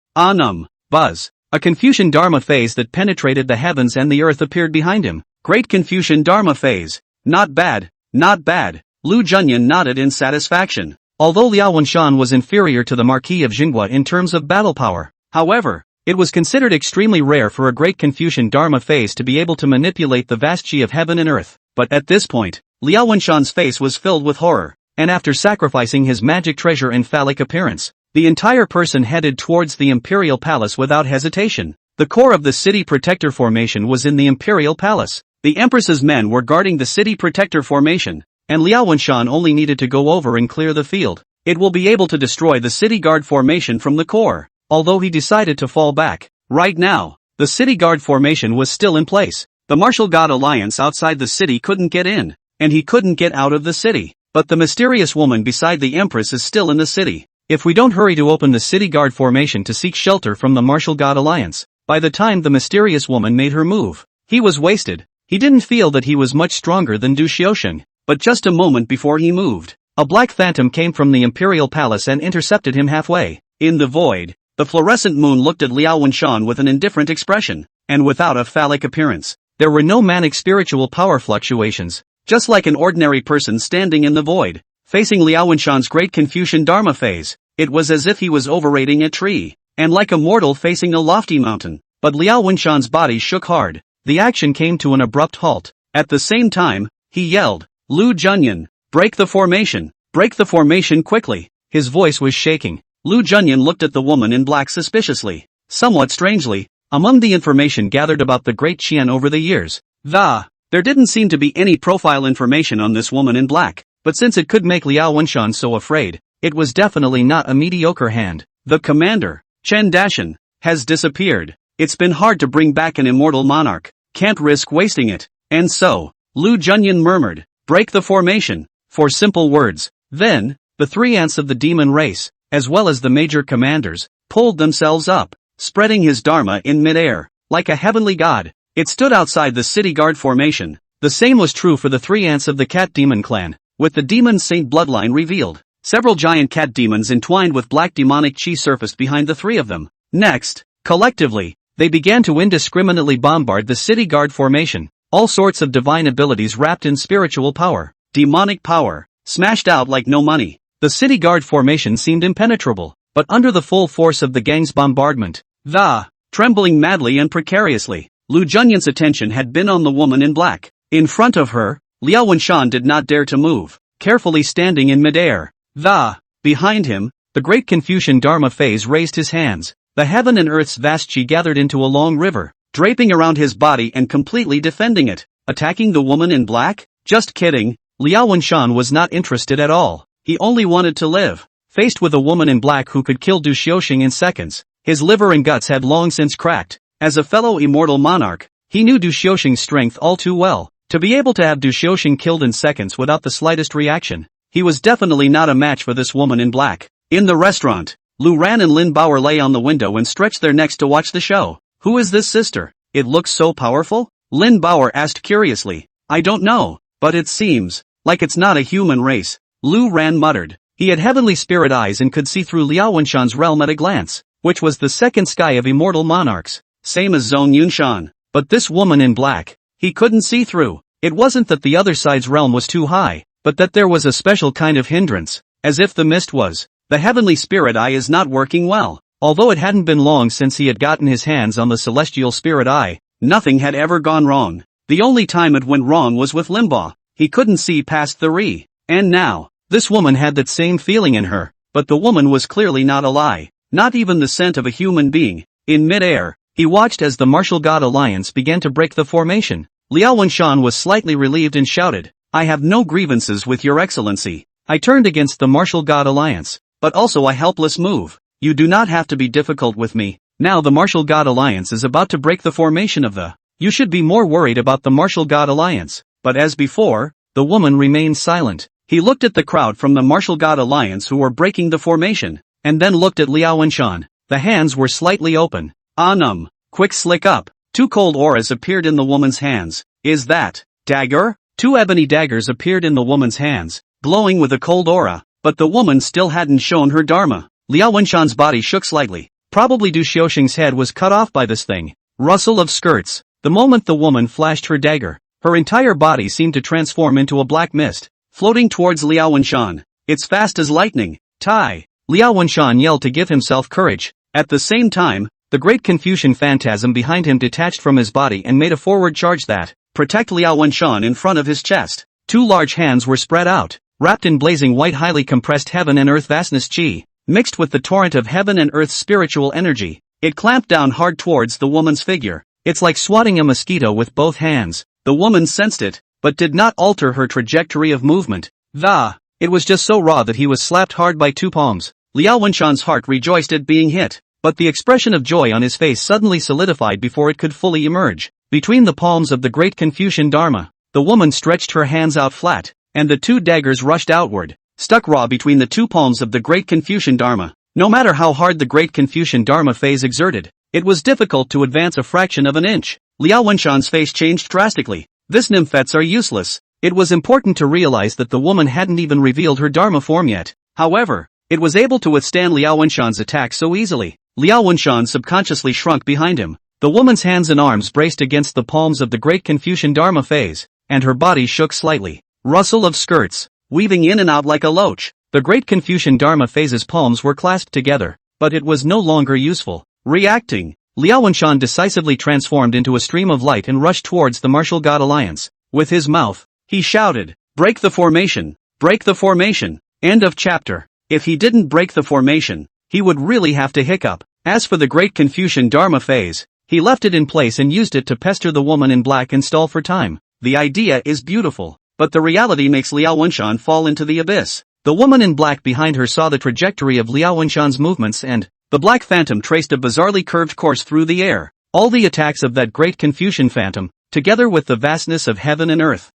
buzz. A Confucian Dharma phase that penetrated the heavens and the earth appeared behind him. Great Confucian Dharma phase. Not bad, not bad. Lu Junyan nodded in satisfaction. Although Liao Wenshan was inferior to the Marquis of Jinghua in terms of battle power, however, it was considered extremely rare for a Great Confucian Dharma phase to be able to manipulate the vast chi of heaven and earth. But at this point, Liao Wenshan's face was filled with horror, and after sacrificing his magic treasure and phallic appearance, the entire person headed towards the Imperial Palace without hesitation. The core of the City Protector Formation was in the Imperial Palace. The Empress's men were guarding the City Protector Formation, and Liao Wenshan only needed to go over and clear the field. It will be able to destroy the City Guard Formation from the core. Although he decided to fall back, right now, The city guard formation was still in place. The martial god alliance outside the city couldn't get in, and he couldn't get out of the city. But the mysterious woman beside the empress is still in the city. If we don't hurry to open the city guard formation to seek shelter from the martial god alliance, by the time the mysterious woman made her move, he was wasted. He didn't feel that he was much stronger than Du Xiaoxing, but just a moment before he moved, a black phantom came from the imperial palace and intercepted him halfway. In the void, the fluorescent moon looked at Liao Wenshan with an indifferent expression, and without a phallic appearance. There were no manic spiritual power fluctuations, just like an ordinary person standing in the void, facing Liao Wenshan's great Confucian Dharma phase. It was as if he was overrating a tree, and like a mortal facing a lofty mountain. But Liao Wenshan's body shook hard. The action came to an abrupt halt. At the same time, he yelled, "Lu Junyan, break the formation quickly." His voice was shaking. Lu Junyan looked at the woman in black suspiciously. Somewhat strangely, among the information gathered about the Great Qian over the years, there didn't seem to be any profile information on this woman in black, but since it could make Liao Wenshan so afraid, it was definitely not a mediocre hand. The commander, Chen Dashan, has disappeared. It's been hard to bring back an immortal monarch, can't risk wasting it. And so, Lu Junyan murmured, "Break the formation," 4 simple words. Then, the 3 ants of the demon race, as well as the major commanders, pulled themselves up, spreading his dharma in midair, like a heavenly god. It stood outside the city guard formation. The same was true for the 3 ants of the cat demon clan, with the demon saint bloodline revealed. Several giant cat demons entwined with black demonic chi surfaced behind the 3 of them. Next, collectively, they began to indiscriminately bombard the city guard formation. All sorts of divine abilities wrapped in spiritual power, demonic power, smashed out like no money. The city guard formation seemed impenetrable, but under the full force of the gang's bombardment, trembling madly and precariously, Lu Junyan's attention had been on the woman in black. In front of her, Liao Wenshan did not dare to move, carefully standing in midair. Behind him, the great Confucian Dharma phase raised his hands. The heaven and earth's vast chi gathered into a long river, draping around his body and completely defending it. Attacking the woman in black? Just kidding. Liao Wenshan was not interested at all. He only wanted to live. Faced with a woman in black who could kill Du Xiaoxing in seconds, his liver and guts had long since cracked. As a fellow immortal monarch, he knew Du Xiaoxing's strength all too well. To be able to have Du Xiaoxing killed in seconds without the slightest reaction, he was definitely not a match for this woman in black. In the restaurant, Lu Ran and Lin Bauer lay on the window and stretched their necks to watch the show. "Who is this sister? It looks so powerful?" Lin Bauer asked curiously. "I don't know, but it seems like it's not a human race," Lu Ran muttered. He had heavenly spirit eyes and could see through Liao Wenshan's realm at a glance, which was the second sky of immortal monarchs, same as Zhong Yunshan. But this woman in black, he couldn't see through. It wasn't that the other side's realm was too high, but that there was a special kind of hindrance, as if the mist was. The heavenly spirit eye is not working well. Although it hadn't been long since he had gotten his hands on the celestial spirit eye, nothing had ever gone wrong. The only time it went wrong was with Limbaugh. He couldn't see past the re. And now, this woman had that same feeling in her, but the woman was clearly not a lie, not even the scent of a human being. In midair, he watched as the martial god alliance began to break the formation. Liao Wenshan was slightly relieved and shouted, "I have no grievances with your excellency. I turned against the martial god alliance, but also a helpless move. You do not have to be difficult with me. Now the martial god alliance is about to break the formation of the. You should be more worried about the martial god alliance." But as before, the woman remained silent. He looked at the crowd from the martial god alliance who were breaking the formation, and then looked at Liao Wenshan. The hands were slightly open. Quick slick up. 2 cold auras appeared in the woman's hands. Is that dagger? 2 ebony daggers appeared in the woman's hands, glowing with a cold aura, but the woman still hadn't shown her dharma. Liao Wenshan's body shook slightly. Probably Du Xiaoxing's head was cut off by this thing. Rustle of skirts. The moment the woman flashed her dagger, her entire body seemed to transform into a black mist, floating towards Liao Wenshan. "It's fast as lightning." Tai. Liao Wenshan yelled to give himself courage. At the same time, the great Confucian phantasm behind him detached from his body and made a forward charge that protect Liao Wenshan in front of his chest. 2 large hands were spread out, wrapped in blazing white highly compressed heaven and earth vastness chi, mixed with the torrent of heaven and earth's spiritual energy. It clamped down hard towards the woman's figure. It's like swatting a mosquito with both hands. The woman sensed it, but did not alter her trajectory of movement. It was just so raw that he was slapped hard by 2 palms. Liao Wenshan's heart rejoiced at being hit, but the expression of joy on his face suddenly solidified before it could fully emerge. Between the palms of the great Confucian Dharma, the woman stretched her hands out flat, and the two daggers rushed outward, stuck raw between the two palms of the great Confucian Dharma. No matter how hard the great Confucian Dharma phase exerted, it was difficult to advance a fraction of an inch. Liao Wenshan's face changed drastically. This nymphets are useless. It was important to realize that the woman hadn't even revealed her Dharma form yet. However, it was able to withstand Liao Wenshan's attack so easily. Liao Wenshan subconsciously shrunk behind him. The woman's hands and arms braced against the palms of the great Confucian Dharma phase, and her body shook slightly. Rustle of skirts, weaving in and out like a loach. The great Confucian Dharma phase's palms were clasped together, but it was no longer useful. Reacting, Liao Wenshan decisively transformed into a stream of light and rushed towards the martial god alliance. With his mouth, he shouted, "Break the formation! Break the formation!" End of chapter. If he didn't break the formation, he would really have to hiccup. As for the great Confucian Dharma phase, he left it in place and used it to pester the woman in black and stall for time. The idea is beautiful, but the reality makes Liao Wenshan fall into the abyss. The woman in black behind her saw the trajectory of Liao Wenshan's movements and the black phantom traced a bizarrely curved course through the air. All the attacks of that great Confucian phantom, together with the vastness of heaven and earth,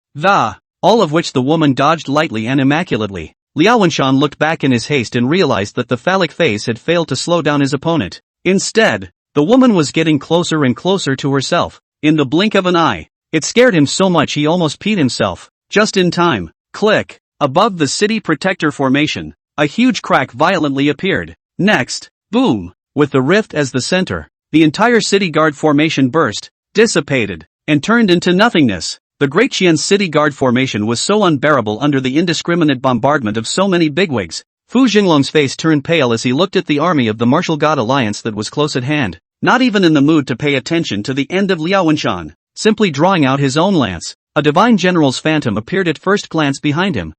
all of which the woman dodged lightly and immaculately. Liao Wenshan looked back in his haste and realized that the phallic phase had failed to slow down his opponent. Instead, the woman was getting closer and closer to herself. In the blink of an eye, it scared him so much he almost peed himself. Just in time. Click. Above the city protector formation, a huge crack violently appeared. Next, boom, with the rift as the center, the entire city guard formation burst, dissipated, and turned into nothingness. The Great Qian's city guard formation was so unbearable under the indiscriminate bombardment of so many bigwigs. Fu Jinglong's face turned pale as he looked at the army of the martial god alliance that was close at hand, not even in the mood to pay attention to the end of Liao Wenshan, simply drawing out his own lance. A divine general's phantom appeared at first glance behind him.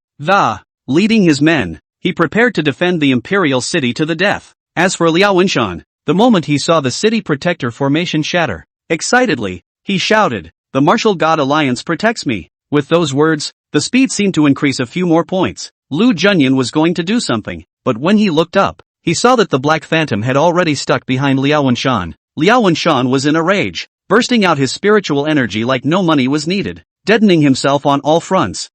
Leading his men, he prepared to defend the imperial city to the death. As for Liao Wenshan, the moment he saw the city protector formation shatter, excitedly, he shouted, "The martial god alliance protects me." With those words, the speed seemed to increase a few more points. Lu Junyan was going to do something, but when he looked up, he saw that the black phantom had already stuck behind Liao Wenshan. Liao Wenshan was in a rage, bursting out his spiritual energy like no money was needed, deadening himself on all fronts.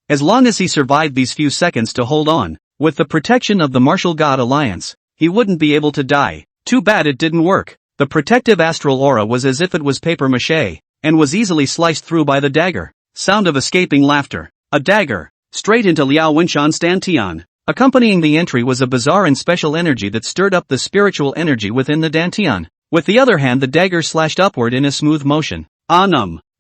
As long as he survived these few seconds to hold on, with the protection of the martial god alliance, he wouldn't be able to die. Too bad it didn't work. The protective astral aura was as if it was paper mache, and was easily sliced through by the dagger. Sound of escaping laughter. A dagger, straight into Liao Wenshan's dantian. Accompanying the entry was a bizarre and special energy that stirred up the spiritual energy within the dantian. With the other hand the dagger slashed upward in a smooth motion.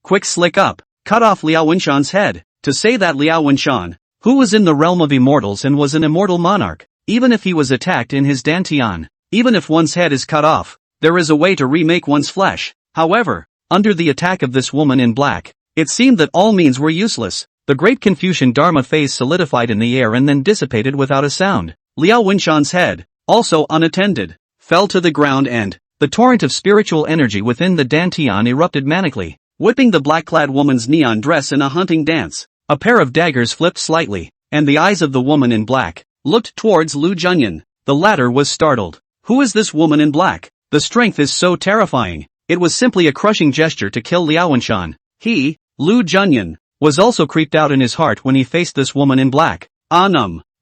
Quick slick up, cut off Liao Wenshan's head. To say that Liao Wenshan, who was in the realm of immortals and was an immortal monarch, even if he was attacked in his dantian, even if one's head is cut off, there is a way to remake one's flesh. However, under the attack of this woman in black, it seemed that all means were useless. The great Confucian Dharma phase solidified in the air and then dissipated without a sound. Liao Wenshan's head, also unattended, fell to the ground and the torrent of spiritual energy within the dantian erupted manically, whipping the black-clad woman's neon dress in a hunting dance. A pair of daggers flipped slightly, and the eyes of the woman in black looked towards Lu Junyan. The latter was startled. Who is this woman in black? The strength is so terrifying. It was simply a crushing gesture to kill Liao Wenshan. He, Lu Junyan, was also creeped out in his heart when he faced this woman in black.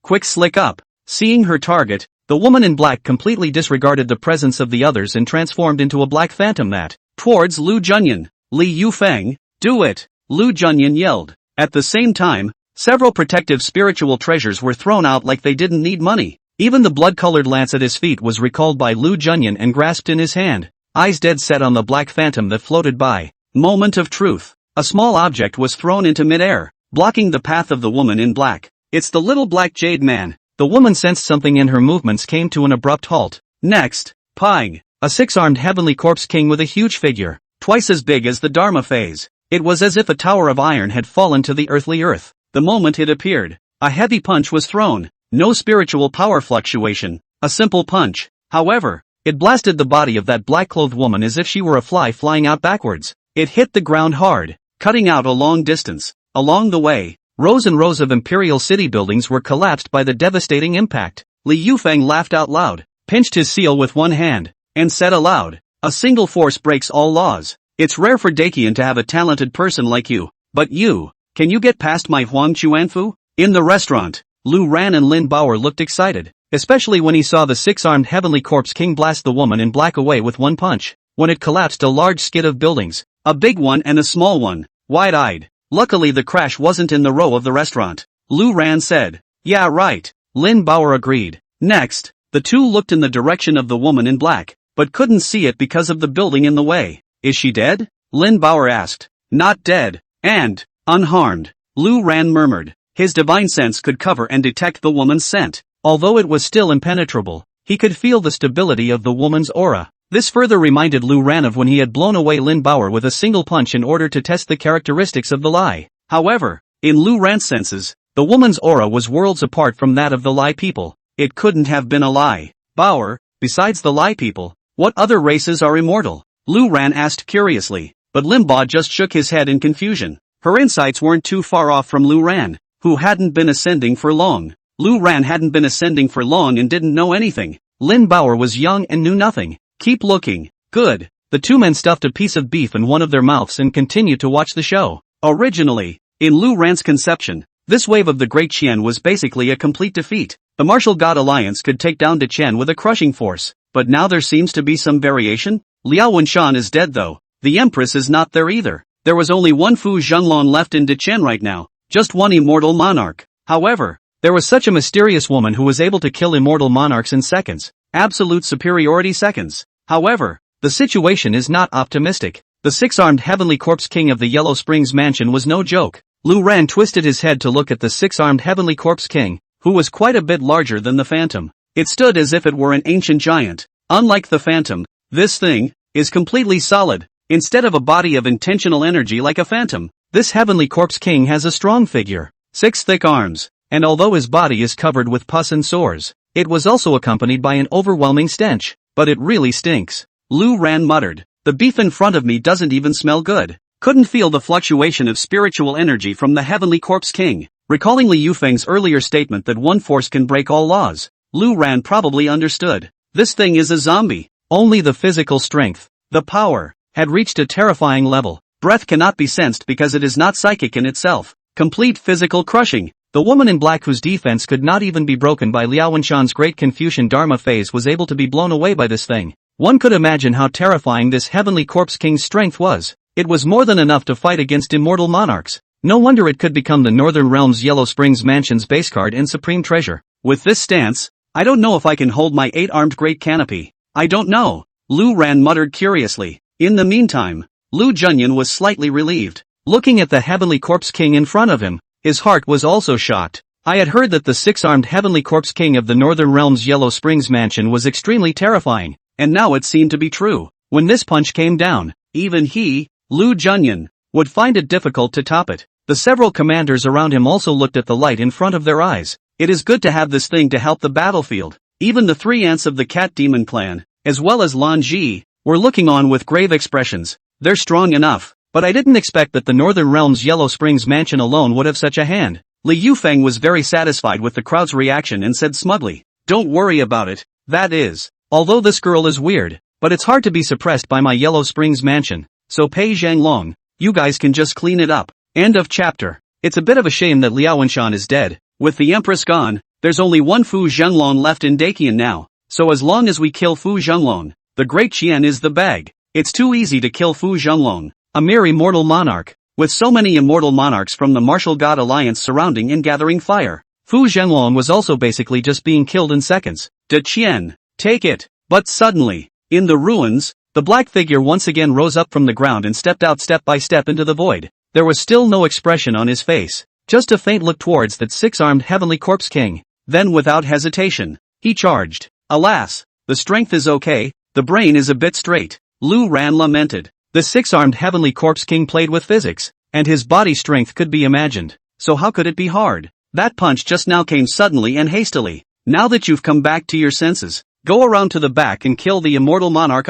Quick slick up. Seeing her target, the woman in black completely disregarded the presence of the others and transformed into a black phantom that, towards Lu Junyan. Li Yufeng, do it! Lu Junyan yelled. At the same time, several protective spiritual treasures were thrown out like they didn't need money. Even the blood-colored lance at his feet was recalled by Lu Junyan and grasped in his hand, eyes dead set on the black phantom that floated by. Moment of truth. A small object was thrown into midair, blocking the path of the woman in black. It's the little black jade man. The woman sensed something and her movements came to an abrupt halt. Next, Pang, a six-armed heavenly corpse king with a huge figure, twice as big as the Dharma phase. It was as if a tower of iron had fallen to the earthly earth. The moment it appeared, a heavy punch was thrown. No spiritual power fluctuation, a simple punch. However, it blasted the body of that black-clothed woman as if she were a fly flying out backwards. It hit the ground hard, cutting out a long distance. Along the way, rows and rows of imperial city buildings were collapsed by the devastating impact. Li Yufeng laughed out loud. pinched his seal with one hand, and said aloud, "A single force breaks all laws. It's rare for Dakian to have a talented person like you, but can you get past my Huang Chuanfu?" In the restaurant, Lu Ran and Lin Bauer looked excited, especially when he saw the six-armed Heavenly Corpse King blast the woman in black away with one punch. When it collapsed a large skid of buildings, a big one and a small one, wide-eyed. Luckily the crash wasn't in the row of the restaurant. Lu Ran said. "Yeah, right." Lin Bauer agreed. Next, the two looked in the direction of the woman in black, but couldn't see it because of the building in the way. "Is she dead?" Lin Bauer asked. "Not dead, and unharmed," Lu Ran murmured. His divine sense could cover and detect the woman's scent. Although it was still impenetrable, he could feel the stability of the woman's aura. This further reminded Lu Ran of when he had blown away Lin Bauer with a single punch in order to test the characteristics of the lie. However, in Lu Ran's senses, the woman's aura was worlds apart from that of the lie people. It couldn't have been a lie. "Bauer, besides the lie people, what other races are immortal?" Lu Ran asked curiously, but Limbaugh just shook his head in confusion. Her insights weren't too far off from Lu Ran, who hadn't been ascending for long. Lu Ran hadn't been ascending for long and didn't know anything. Lin Bauer was young and knew nothing. "Keep looking." Good. The two men stuffed a piece of beef in one of their mouths and continued to watch the show. Originally, in Lu Ran's conception, this wave of the Great Qian was basically a complete defeat. The Martial God Alliance could take down De Qian with a crushing force, but now there seems to be some variation. Liao Wenshan is dead though. The Empress is not there either. There was only one Fu Zhenglong left in De Qian right now, just one immortal monarch. However, there was such a mysterious woman who was able to kill immortal monarchs in seconds. Absolute superiority seconds. However, the situation is not optimistic. The six-armed Heavenly Corpse King of the Yellow Springs Mansion was no joke. Lu Ran twisted his head to look at the six-armed Heavenly Corpse King, who was quite a bit larger than the Phantom. It stood as if it were an ancient giant. Unlike the Phantom, this thing is completely solid. Instead of a body of intentional energy like a phantom, this Heavenly Corpse King has a strong figure, 6 thick arms, and although his body is covered with pus and sores, it was also accompanied by an overwhelming stench. "But it really stinks," Lu Ran muttered. "The beef in front of me doesn't even smell good." Couldn't feel the fluctuation of spiritual energy from the Heavenly Corpse King. Recalling Li Yufeng's earlier statement that one force can break all laws, Lu Ran probably understood. This thing is a zombie. Only the physical strength, the power, had reached a terrifying level. Breath cannot be sensed because it is not psychic in itself. Complete physical crushing. The woman in black whose defense could not even be broken by Liao Wenshan's Great Confucian Dharma phase was able to be blown away by this thing. One could imagine how terrifying this Heavenly Corpse King's strength was. It was more than enough to fight against immortal monarchs. No wonder it could become the Northern Realms Yellow Springs Mansion's base card and supreme treasure. With this stance, I don't know if I can hold my 8-armed Great Canopy. I don't know, Lu Ran muttered curiously. In the meantime, Lu Junyan was slightly relieved. Looking at the Heavenly Corpse King in front of him, his heart was also shocked. I had heard that the 6-armed Heavenly Corpse King of the Northern Realms Yellow Springs Mansion was extremely terrifying, and now it seemed to be true. When this punch came down, even he, Lu Junyan, would find it difficult to top it. The several commanders around him also looked at the light in front of their eyes. It is good to have this thing to help the battlefield. Even the 3 ants of the Cat Demon clan, as well as Lan Ji, were looking on with grave expressions. They're strong enough. But I didn't expect that the Northern Realms Yellow Springs Mansion alone would have such a hand. Li Yufeng was very satisfied with the crowd's reaction and said smugly, "Don't worry about it. That is, although this girl is weird, but it's hard to be suppressed by my Yellow Springs Mansion, so Pei Zhanglong, you guys can just clean it up." End of chapter. It's a bit of a shame that Liao Wenshan is dead. With the Empress gone, there's only one Fu Zhenglong left in Dakian now, so as long as we kill Fu Zhenglong, the Great Qian is the bag. It's too easy to kill Fu Zhenglong, a mere immortal monarch, with so many immortal monarchs from the Martial God Alliance surrounding and gathering fire. Fu Zhenglong was also basically just being killed in seconds. De Qian, take it. But suddenly, in the ruins, the black figure once again rose up from the ground and stepped out step by step into the void. There was still no expression on his face, just a faint look towards that 6-armed Heavenly Corpse King. Then without hesitation, he charged. Alas, the strength is okay, the brain is a bit straight, Lu Ran lamented. The 6-armed Heavenly Corpse King played with physics, and his body strength could be imagined. So how could it be hard? That punch just now came suddenly and hastily. Now that you've come back to your senses, go around to the back and kill the immortal monarch.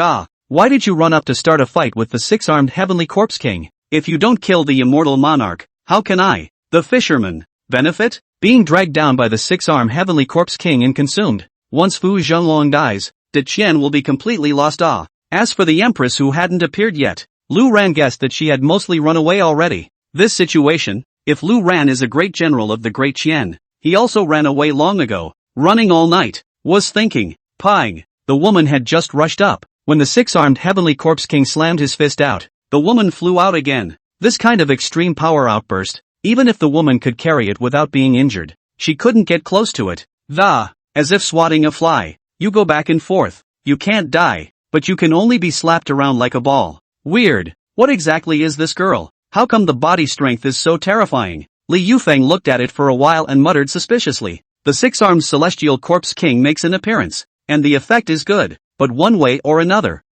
Why did you run up to start a fight with the 6-armed Heavenly Corpse King? If you don't kill the immortal monarch, how can I, the fisherman, benefit? Being dragged down by the 6-armed Heavenly Corpse King and consumed. once Fu Zhenglong dies, De Qian will be completely lost. As for the Empress who hadn't appeared yet, Lu Ran guessed that she had mostly run away already. This situation, if Lu Ran is a great general of the Great Qian, he also ran away long ago, running all night, was thinking, Pang, the woman had just rushed up. When the six-armed Heavenly Corpse King slammed his fist out, the woman flew out again. This kind of extreme power outburst, even if the woman could carry it without being injured, she couldn't get close to it. As if swatting a fly. You go back and forth. You can't die, but you can only be slapped around like a ball. Weird. What exactly is this girl? How come the body strength is so terrifying? Li Yufeng looked at it for a while and muttered suspiciously. The six-armed Celestial Corpse King makes an appearance, and the effect is good, but one way or another.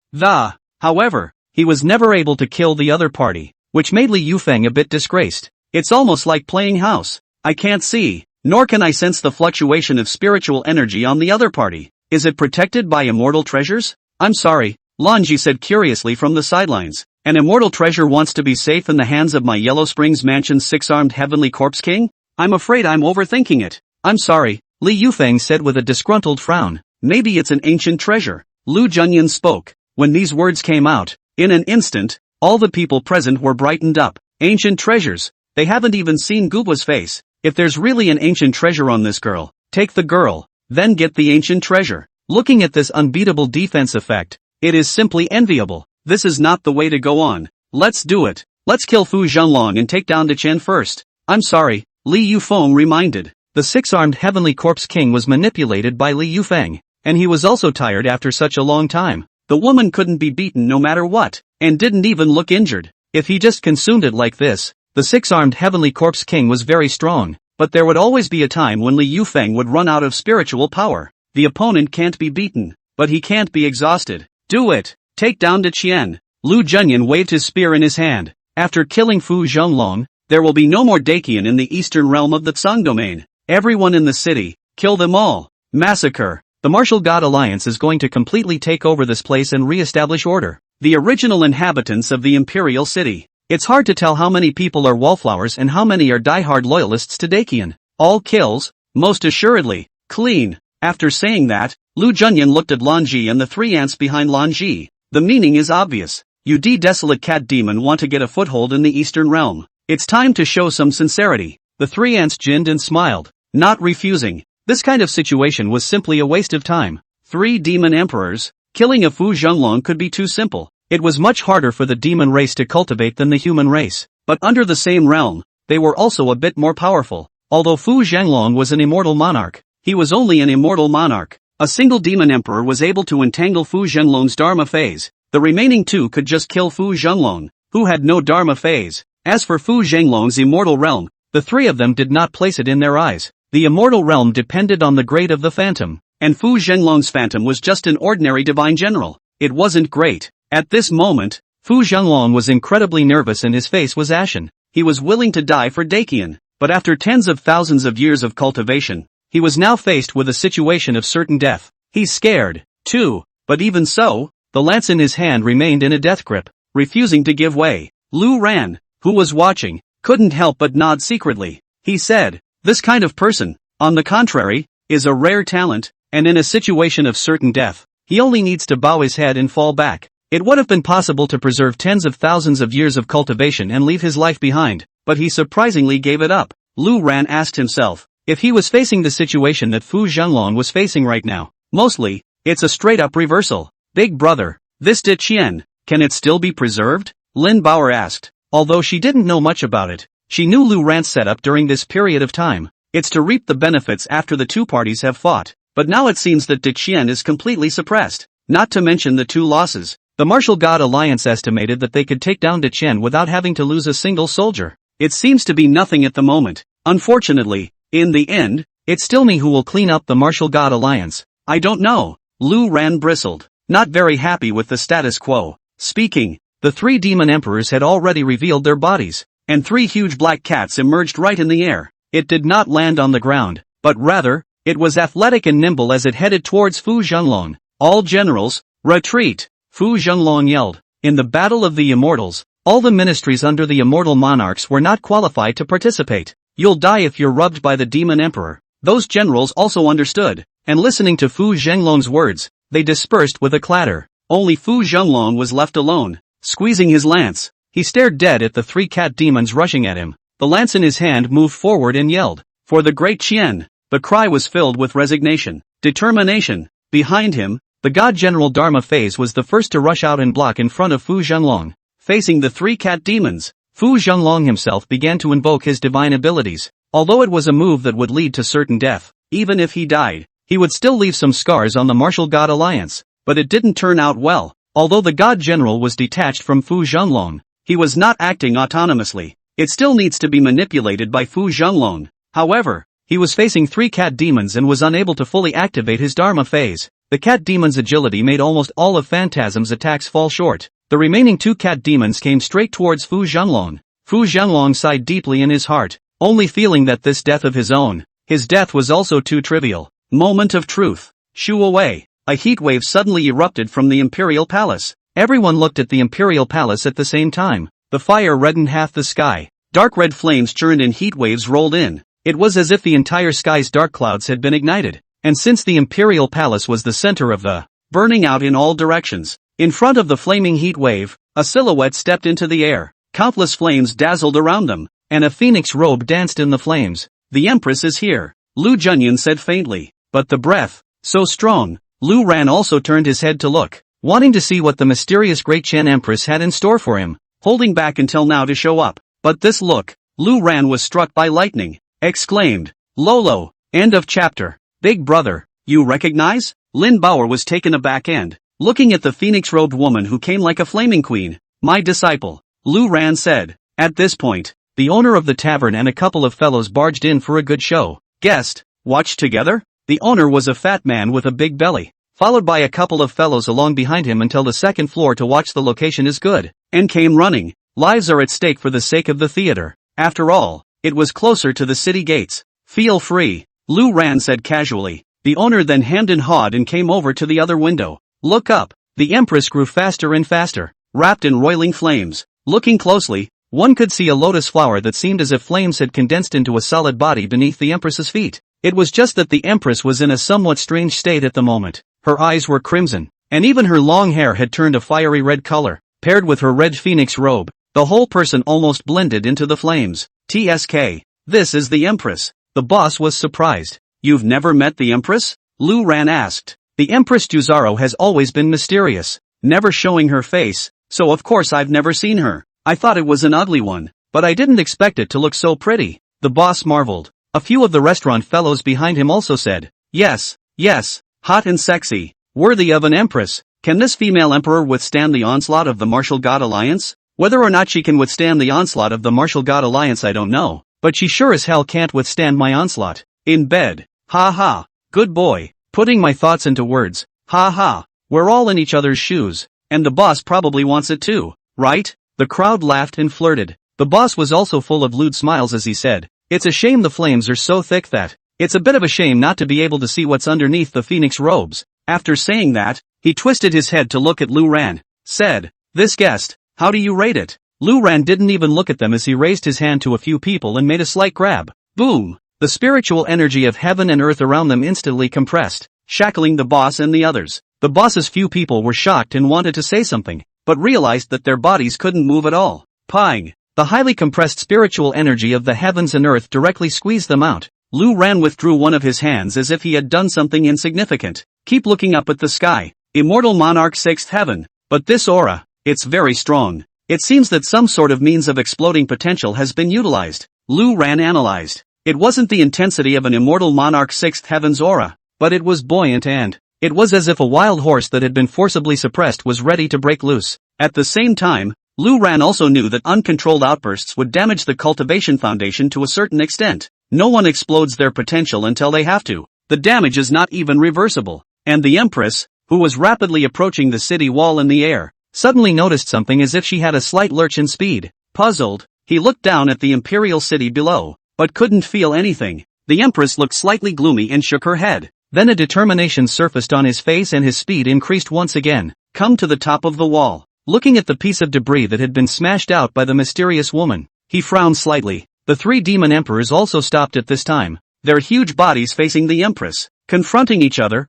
However, he was never able to kill the other party, which made Li Yufeng a bit disgraced. It's almost like playing house. I can't see, nor can I sense the fluctuation of spiritual energy on the other party. Is it protected by immortal treasures? I'm sorry, Lanji said curiously from the sidelines. An immortal treasure wants to be safe in the hands of my Yellow Springs Mansion's six-armed Heavenly Corpse King? I'm afraid I'm overthinking it. I'm sorry, Li Yufeng said with a disgruntled frown. Maybe it's an ancient treasure. Lu Junyan spoke. When these words came out, in an instant, all the people present were brightened up. Ancient treasures. They haven't even seen Guba's face. If there's really an ancient treasure on this girl, take the girl, then get the ancient treasure. Looking at this unbeatable defense effect, it is simply enviable. This is not the way to go on. Let's do it. Let's kill Fu Zhenglong and take down De Qian first. I'm sorry, Li Yufeng reminded. The six-armed Heavenly Corpse King was manipulated by Li Yufeng, and he was also tired after such a long time. The woman couldn't be beaten no matter what, and didn't even look injured. If he just consumed it like this, the six-armed Heavenly Corpse King was very strong, but there would always be a time when Li Yufeng would run out of spiritual power. The opponent can't be beaten, but he can't be exhausted. Do it! Take down De Qian. Lu Junyan waved his spear in his hand. After killing Fu Zhenglong, there will be no more Dakian in the eastern realm of the Tsang domain. Everyone in the city, kill them all. Massacre. The Martial God Alliance is going to completely take over this place and re-establish order. The original inhabitants of the Imperial City. It's hard to tell how many people are wallflowers and how many are die-hard loyalists to Dakian. All kills? Most assuredly. Clean. After saying that, Lu Junyan looked at Lanji and the three ants behind Lanji. The meaning is obvious. You desolate cat demon want to get a foothold in the eastern realm. It's time to show some sincerity. The three ants grinned and smiled, not refusing. This kind of situation was simply a waste of time. 3 demon emperors? Killing a Fu Zhenglong could be too simple. It was much harder for the demon race to cultivate than the human race. But under the same realm, they were also a bit more powerful. Although Fu Zhenglong was an immortal monarch, he was only an immortal monarch. A single demon emperor was able to entangle Fu Zhenglong's Dharma phase. The remaining 2 could just kill Fu Zhenglong, who had no Dharma phase. As for Fu Zhenglong's immortal realm, the 3 of them did not place it in their eyes. The immortal realm depended on the grade of the phantom, and Fu Zhenglong's phantom was just an ordinary divine general. It wasn't great. At this moment, Fu Zhenglong was incredibly nervous and his face was ashen. He was willing to die for Dakian, but after tens of thousands of years of cultivation, he was now faced with a situation of certain death. He's scared, too, but even so, the lance in his hand remained in a death grip, refusing to give way. Lu Ran, who was watching, couldn't help but nod secretly. He said, "This kind of person, on the contrary, is a rare talent, and in a situation of certain death, he only needs to bow his head and fall back." It would have been possible to preserve tens of thousands of years of cultivation and leave his life behind, but he surprisingly gave it up. Lu Ran asked himself, if he was facing the situation that Fu Zhenglong was facing right now, mostly, it's a straight-up reversal. Big brother, this De Qian, can it still be preserved? Lin Bauer asked. Although she didn't know much about it, she knew Lu Ran's setup during this period of time. It's to reap the benefits after the 2 parties have fought, but now it seems that De Qian is completely suppressed. Not to mention the 2 losses. The Martial God Alliance estimated that they could take down De Qian without having to lose a single soldier. It seems to be nothing at the moment. Unfortunately, in the end, it's still me who will clean up the Martial God Alliance. I don't know. Lu Ran bristled, not very happy with the status quo. Speaking, the 3 demon emperors had already revealed their bodies, and 3 huge black cats emerged right in the air. It did not land on the ground, but rather, it was athletic and nimble as it headed towards Fu Zhenglong. All generals, retreat! Fu Zhenglong yelled. In the Battle of the Immortals, all the ministries under the immortal monarchs were not qualified to participate. You'll die if you're rubbed by the demon emperor. Those generals also understood. and listening to Fu Zhenglong's words, they dispersed with a clatter. Only Fu Zhenglong was left alone, squeezing his lance. He stared dead at the three cat demons rushing at him. The lance in his hand moved forward and yelled, "For the great Qian!" The cry was filled with resignation, determination. Behind him, the God General Dharma phase was the first to rush out and block in front of Fu Zhenglong. Facing the three cat demons, Fu Zhenglong himself began to invoke his divine abilities. Although it was a move that would lead to certain death, even if he died, he would still leave some scars on the martial god alliance. But it didn't turn out well. Although the God General was detached from Fu Zhenglong, he was not acting autonomously. It still needs to be manipulated by Fu Zhenglong. However, he was facing three cat demons and was unable to fully activate his Dharma phase. The cat demon's agility made almost all of Phantasm's attacks fall short. The remaining two cat demons came straight towards Fu Zhenglong. Fu Zhenglong sighed deeply in his heart, only feeling that this death of his death was also too trivial. Moment of truth. Shoo away. A heat wave suddenly erupted from the Imperial Palace. Everyone looked at the Imperial Palace at the same time. The fire reddened half the sky. Dark red flames churned and heat waves rolled in. It was as if the entire sky's dark clouds had been ignited. And since the Imperial Palace was the center of the burning out in all directions, in front of the flaming heat wave, a silhouette stepped into the air. Countless flames dazzled around them, and a phoenix robe danced in the flames. "The Empress is here," Lu Junyan said faintly. But the breath, so strong. Lu Ran also turned his head to look, wanting to see what the mysterious Great Qian Empress had in store for him, holding back until now to show up. But this look, Lu Ran was struck by lightning, exclaimed, "Lolo!" End of chapter. Big brother, you recognize? Lin Bauer was taken aback and, looking at the phoenix-robed woman who came like a flaming queen. "My disciple," Lu Ran said. At this point, the owner of the tavern and a couple of fellows barged in for a good show. Guest, watch together? The owner was a fat man with a big belly, followed by a couple of fellows along behind him until the second floor to watch the location is good, and came running. Lives are at stake for the sake of the theater. After all, it was closer to the city gates. "Feel free," Lu Ran said casually. The owner then hemmed and hawed and came over to the other window. "Look up." The Empress grew faster and faster, wrapped in roiling flames. Looking closely, one could see a lotus flower that seemed as if flames had condensed into a solid body beneath the Empress's feet. It was just that the Empress was in a somewhat strange state at the moment. Her eyes were crimson, and even her long hair had turned a fiery red color, paired with her red phoenix robe. The whole person almost blended into the flames. "TSK. This is the Empress." The boss was surprised. "You've never met the Empress?" Lu Ran asked. The Empress Juzaro has always been mysterious, never showing her face, so of course I've never seen her. I thought it was an ugly one, but I didn't expect it to look so pretty. The boss marveled. A few of the restaurant fellows behind him also said, "Yes, yes, hot and sexy, worthy of an empress." Can this female emperor withstand the onslaught of the Martial God Alliance? Whether or not she can withstand the onslaught of the Martial God Alliance I don't know, but she sure as hell can't withstand my onslaught. In bed. Ha ha. Good boy. Putting my thoughts into words. Ha ha. We're all in each other's shoes, and the boss probably wants it too, right? The crowd laughed and flirted. The boss was also full of lewd smiles as he said, "It's a shame the flames are so thick that it's a bit of a shame not to be able to see what's underneath the phoenix robes." After saying that, he twisted his head to look at Lu Ran, said, "This guest, how do you rate it?" Lu Ran didn't even look at them as he raised his hand to a few people and made a slight grab. Boom! The spiritual energy of heaven and earth around them instantly compressed, shackling the boss and the others. The boss's few people were shocked and wanted to say something, but realized that their bodies couldn't move at all. Pang! The highly compressed spiritual energy of the heavens and earth directly squeezed them out. Lu Ran withdrew one of his hands as if he had done something insignificant. "Keep looking up at the sky. Immortal Monarch 6th Heaven. But this aura, it's very strong. It seems that some sort of means of exploding potential has been utilized." Lu Ran analyzed. It wasn't the intensity of an Immortal Monarch 6th Heaven's aura, but it was buoyant and it was as if a wild horse that had been forcibly suppressed was ready to break loose. At the same time, Lu Ran also knew that uncontrolled outbursts would damage the cultivation foundation to a certain extent. No one explodes their potential until they have to. The damage is not even reversible. And the Empress, who was rapidly approaching the city wall in the air, suddenly noticed something as if she had a slight lurch in speed. Puzzled, he looked down at the imperial city below, but couldn't feel anything. The Empress looked slightly gloomy and shook her head. Then a determination surfaced on his face and his speed increased once again. "Come to the top of the wall." Looking at the piece of debris that had been smashed out by the mysterious woman, he frowned slightly. The three demon emperors also stopped at this time, their huge bodies facing the Empress. confronting each other.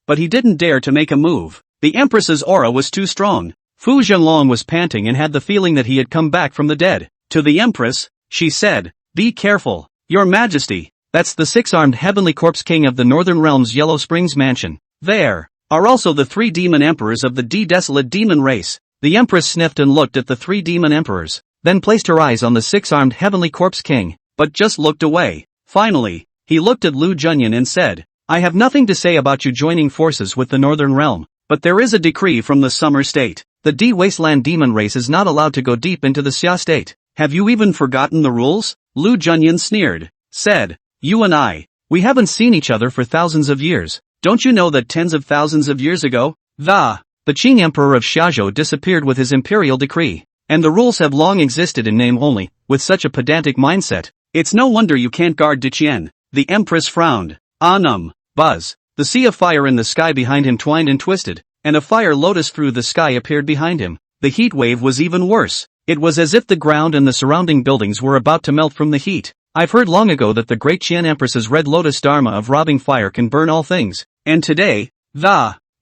But he didn't dare to make a move. The Empress's aura was too strong. Fu Zhenglong was panting and had the feeling that he had come back from the dead. To the Empress, she said, "Be careful, Your Majesty. That's the six-armed heavenly corpse king of the Northern Realms' Yellow Springs mansion. There are also the 3 demon emperors of the desolate demon race." The Empress sniffed and looked at the 3 demon emperors, then placed her eyes on the 6-armed heavenly corpse king, but just looked away. Finally, he looked at Lu Junyan and said, "I have nothing to say about you joining forces with the Northern Realm, but there is a decree from the Summer State. The D-Wasteland demon race is not allowed to go deep into the Xia State. Have you even forgotten the rules?" Lu Junyan sneered, said, "You and we haven't seen each other for thousands of years. Don't you know that tens of thousands of years ago, the Qing Emperor of Xiazhou disappeared with his imperial decree, and the rules have long existed in name only." With such a pedantic mindset, it's no wonder you can't guard Diqian. The Empress frowned. Buzz. The sea of fire in the sky behind him twined and twisted, and a fire lotus through the sky appeared behind him. The heat wave was even worse. It was as if the ground and the surrounding buildings were about to melt from the heat. "I've heard long ago that the great Qian Empress's red lotus dharma of robbing fire can burn all things, and today,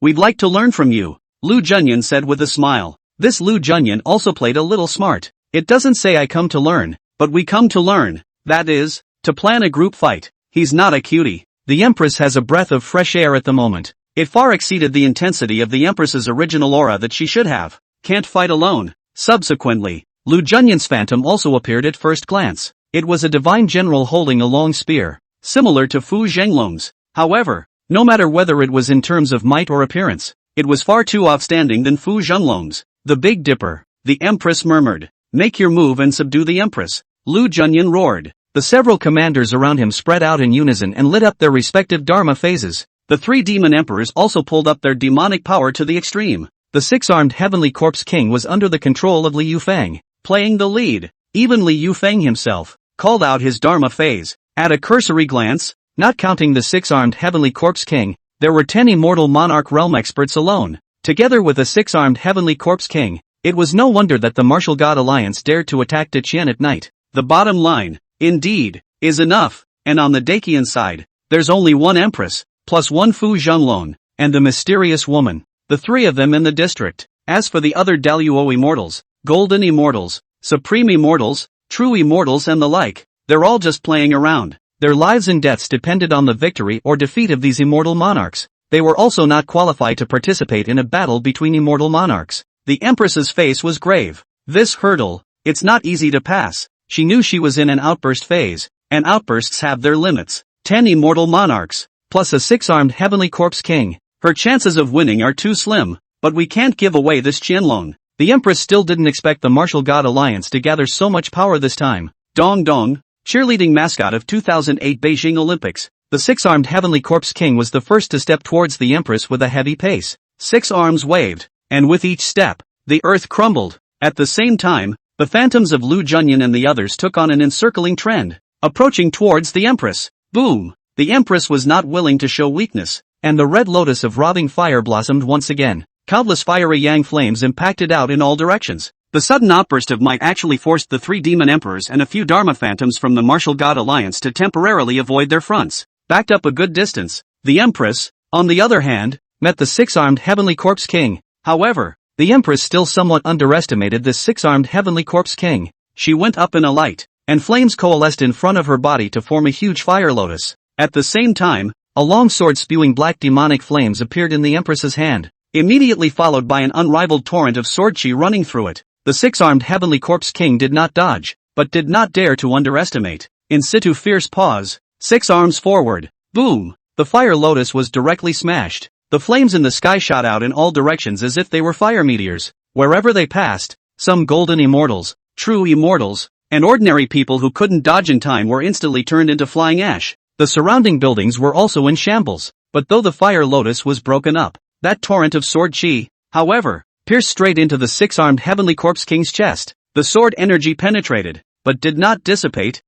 we'd like to learn from you," Lu Junyan said with a smile. This Lu Junyan also played a little smart. It doesn't say I come to learn, but we come to learn. That is, to plan a group fight. He's not a cutie. The Empress has a breath of fresh air at the moment. It far exceeded the intensity of the Empress's original aura that she should have. Can't fight alone. Subsequently, Lu Junyan's phantom also appeared at first glance. It was a divine general holding a long spear, similar to Fu Zhenglong's. However, no matter whether it was in terms of might or appearance, it was far too outstanding than Fu Zhenglong's. "The Big Dipper," the Empress murmured. "Make your move and subdue the Empress," Lu Junyan roared. The several commanders around him spread out in unison and lit up their respective dharma phases. The 3 demon emperors also pulled up their demonic power to the extreme. The 6-armed heavenly corpse king was under the control of Li Yufeng, playing the lead. Even Li Yufeng himself called out his dharma phase. At a cursory glance, not counting the 6-armed heavenly corpse king, there were 10 immortal monarch realm experts alone. Together with the 6-armed heavenly corpse king, it was no wonder that the martial god alliance dared to attack Diqian at night. The bottom line, indeed, is enough, and on the Dakian side, there's only one empress, plus one Fu Zhenglong, and the mysterious woman. The 3 of them in the district. As for the other Daluo immortals, golden immortals, supreme immortals, true immortals and the like, they're all just playing around. Their lives and deaths depended on the victory or defeat of these immortal monarchs. They were also not qualified to participate in a battle between immortal monarchs. The Empress's face was grave. This hurdle, it's not easy to pass. She knew she was in an outburst phase, and outbursts have their limits. 10 immortal monarchs, plus a 6-armed heavenly corpse king. Her chances of winning are too slim, but we can't give away this Qianlong. The Empress still didn't expect the martial god alliance to gather so much power this time. Dong Dong, cheerleading mascot of 2008 Beijing Olympics. The 6-armed heavenly corpse king was the first to step towards the Empress with a heavy pace. 6 arms waved, and with each step, the earth crumbled. At the same time, the phantoms of Lu Junyan and the others took on an encircling trend, approaching towards the Empress. Boom! The Empress was not willing to show weakness, and the red lotus of robbing fire blossomed once again. Countless fiery yang flames impacted out in all directions. The sudden outburst of might actually forced the 3 demon emperors and a few dharma phantoms from the martial god alliance to temporarily avoid their fronts. Backed up a good distance, the Empress, on the other hand, met the 6-armed heavenly corpse king. However, the Empress still somewhat underestimated this 6-armed heavenly corpse king. She went up in a light, and flames coalesced in front of her body to form a huge fire lotus. At the same time, a long sword spewing black demonic flames appeared in the Empress's hand, immediately followed by an unrivaled torrent of sword chi running through it. The 6-armed heavenly corpse king did not dodge, but did not dare to underestimate. In situ fierce pause, 6 arms forward, boom! The fire lotus was directly smashed. The flames in the sky shot out in all directions as if they were fire meteors. Wherever they passed, some golden immortals, true immortals, and ordinary people who couldn't dodge in time were instantly turned into flying ash. The surrounding buildings were also in shambles, but though the fire lotus was broken up, that torrent of sword chi, however, pierced straight into the 6-armed heavenly corpse king's chest. The sword energy penetrated, but did not dissipate.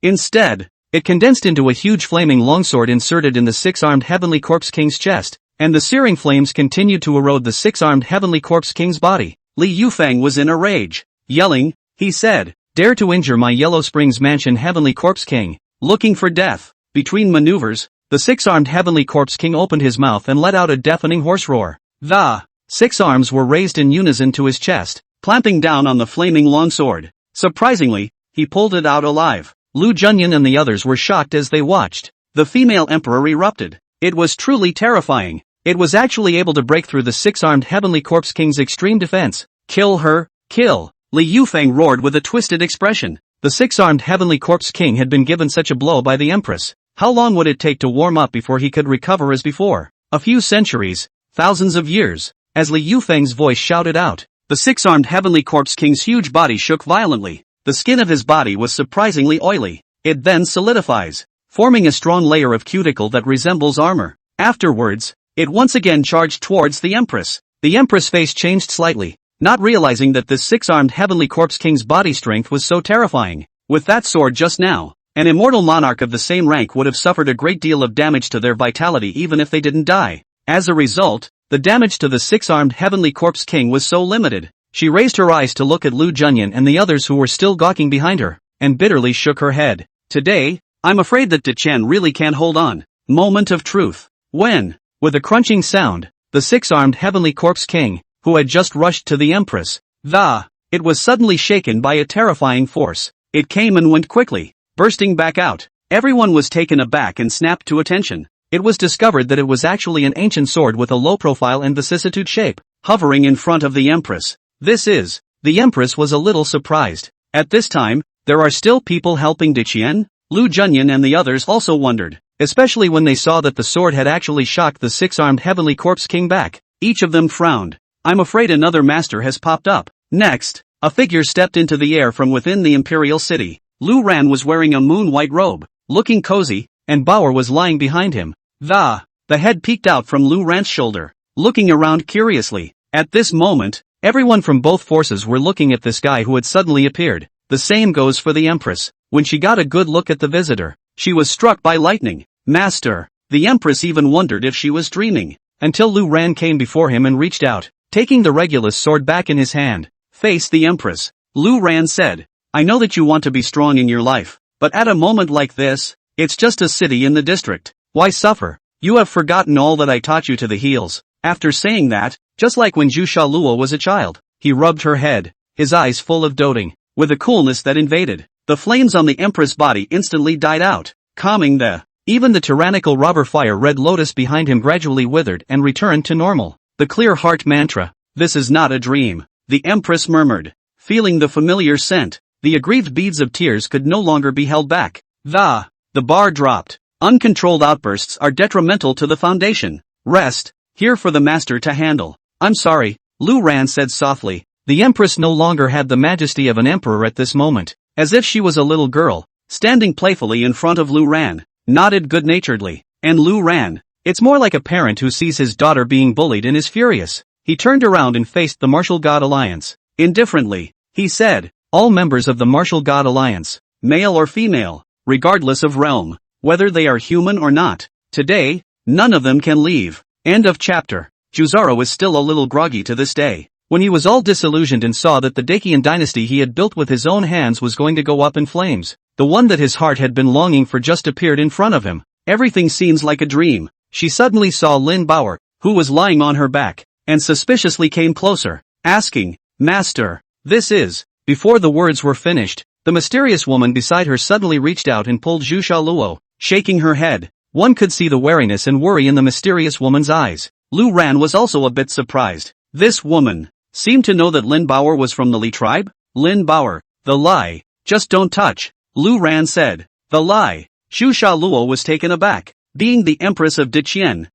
Instead, it condensed into a huge flaming longsword inserted in the 6-armed heavenly corpse king's chest, and the searing flames continued to erode the 6-armed heavenly corpse king's body. Li Yufeng was in a rage. Yelling, he said, "Dare to injure my Yellow Springs mansion heavenly corpse king, looking for death." Between maneuvers, The six-armed heavenly corpse king opened his mouth and let out a deafening hoarse roar. The six arms were raised in unison to his chest, clamping down on the flaming longsword. Surprisingly, he pulled it out alive. Lu Junyan and the others were shocked as they watched. The female emperor erupted. It was truly terrifying. It was actually able to break through the six-armed heavenly corpse king's extreme defense. Kill her, kill! Li Yufeng roared with a twisted expression. The six-armed heavenly corpse king had been given such a blow by the empress. How long would it take to warm up before he could recover as before? A few centuries, thousands of years. As Li Yufeng's voice shouted out, the six-armed heavenly corpse king's huge body shook violently. The skin of his body was surprisingly oily. It then solidifies, forming a strong layer of cuticle that resembles armor. Afterwards, it once again charged towards the empress. The empress' face changed slightly, not realizing that this six-armed heavenly corpse king's body strength was so terrifying. With that sword just now, an immortal monarch of the same rank would have suffered a great deal of damage to their vitality even if they didn't die. As a result, the damage to the six-armed heavenly corpse king was so limited. She raised her eyes to look at Lu Junyan and the others who were still gawking behind her, and bitterly shook her head. Today, I'm afraid that Dichen really can't hold on. Moment of truth. When, with a crunching sound, the six-armed heavenly corpse king, who had just rushed to the empress, it was suddenly shaken by a terrifying force. It came and went quickly, bursting back out. Everyone was taken aback and snapped to attention. It was discovered that it was actually an ancient sword with a low profile and vicissitude shape, hovering in front of the empress. The empress was a little surprised. At this time, there are still people helping Dichen? Lu Junyan and the others also wondered, especially when they saw that the sword had actually shocked the six-armed heavenly corpse king back. Each of them frowned. I'm afraid another master has popped up. Next, a figure stepped into the air from within the imperial city. Lu Ran was wearing a moon-white robe, looking cozy, and Bauer was lying behind him. The head peeked out from Lu Ran's shoulder, looking around curiously. At this moment, everyone from both forces were looking at this guy who had suddenly appeared. The same goes for the empress. When she got a good look at the visitor, she was struck by lightning. Master! The empress even wondered if she was dreaming, until Lu Ran came before him and reached out, taking the Regulus sword back in his hand. Face the empress. Lu Ran said, I know that you want to be strong in your life, but at a moment like this, it's just a city in the district. Why suffer? You have forgotten all that I taught you to the heels. After saying that, just like when Zhu Shaluo was a child, he rubbed her head, his eyes full of doting, with a coolness that invaded. The flames on the empress' body instantly died out, calming even the tyrannical robber fire red lotus behind him gradually withered and returned to normal. The clear heart mantra, this is not a dream, the empress murmured, feeling the familiar scent. The aggrieved beads of tears could no longer be held back. The bar dropped. Uncontrolled outbursts are detrimental to the foundation. Rest, here for the master to handle. I'm sorry, Lu Ran said softly. The empress no longer had the majesty of an emperor at this moment, as if she was a little girl, standing playfully in front of Lu Ran, nodded good-naturedly. And Lu Ran, it's more like a parent who sees his daughter being bullied and is furious. He turned around and faced the Martial God Alliance. Indifferently, he said, all members of the Martial God Alliance, male or female, regardless of realm, whether they are human or not, today, none of them can leave. End of chapter. Juzaro is still a little groggy to this day. When he was all disillusioned and saw that the Dakian dynasty he had built with his own hands was going to go up in flames, the one that his heart had been longing for just appeared in front of him. Everything seems like a dream. She suddenly saw Lin Bauer, who was lying on her back, and suspiciously came closer, asking, Master, this is... Before the words were finished, the mysterious woman beside her suddenly reached out and pulled Zhu Shaluo, shaking her head. One could see the wariness and worry in the mysterious woman's eyes. Lu Ran was also a bit surprised. This woman seemed to know that Lin Bauer was from the Li tribe? Lin Bauer, the lie. Just don't touch, Lu Ran said. The lie. Zhu Shaluo was taken aback. Being the empress of Dichen,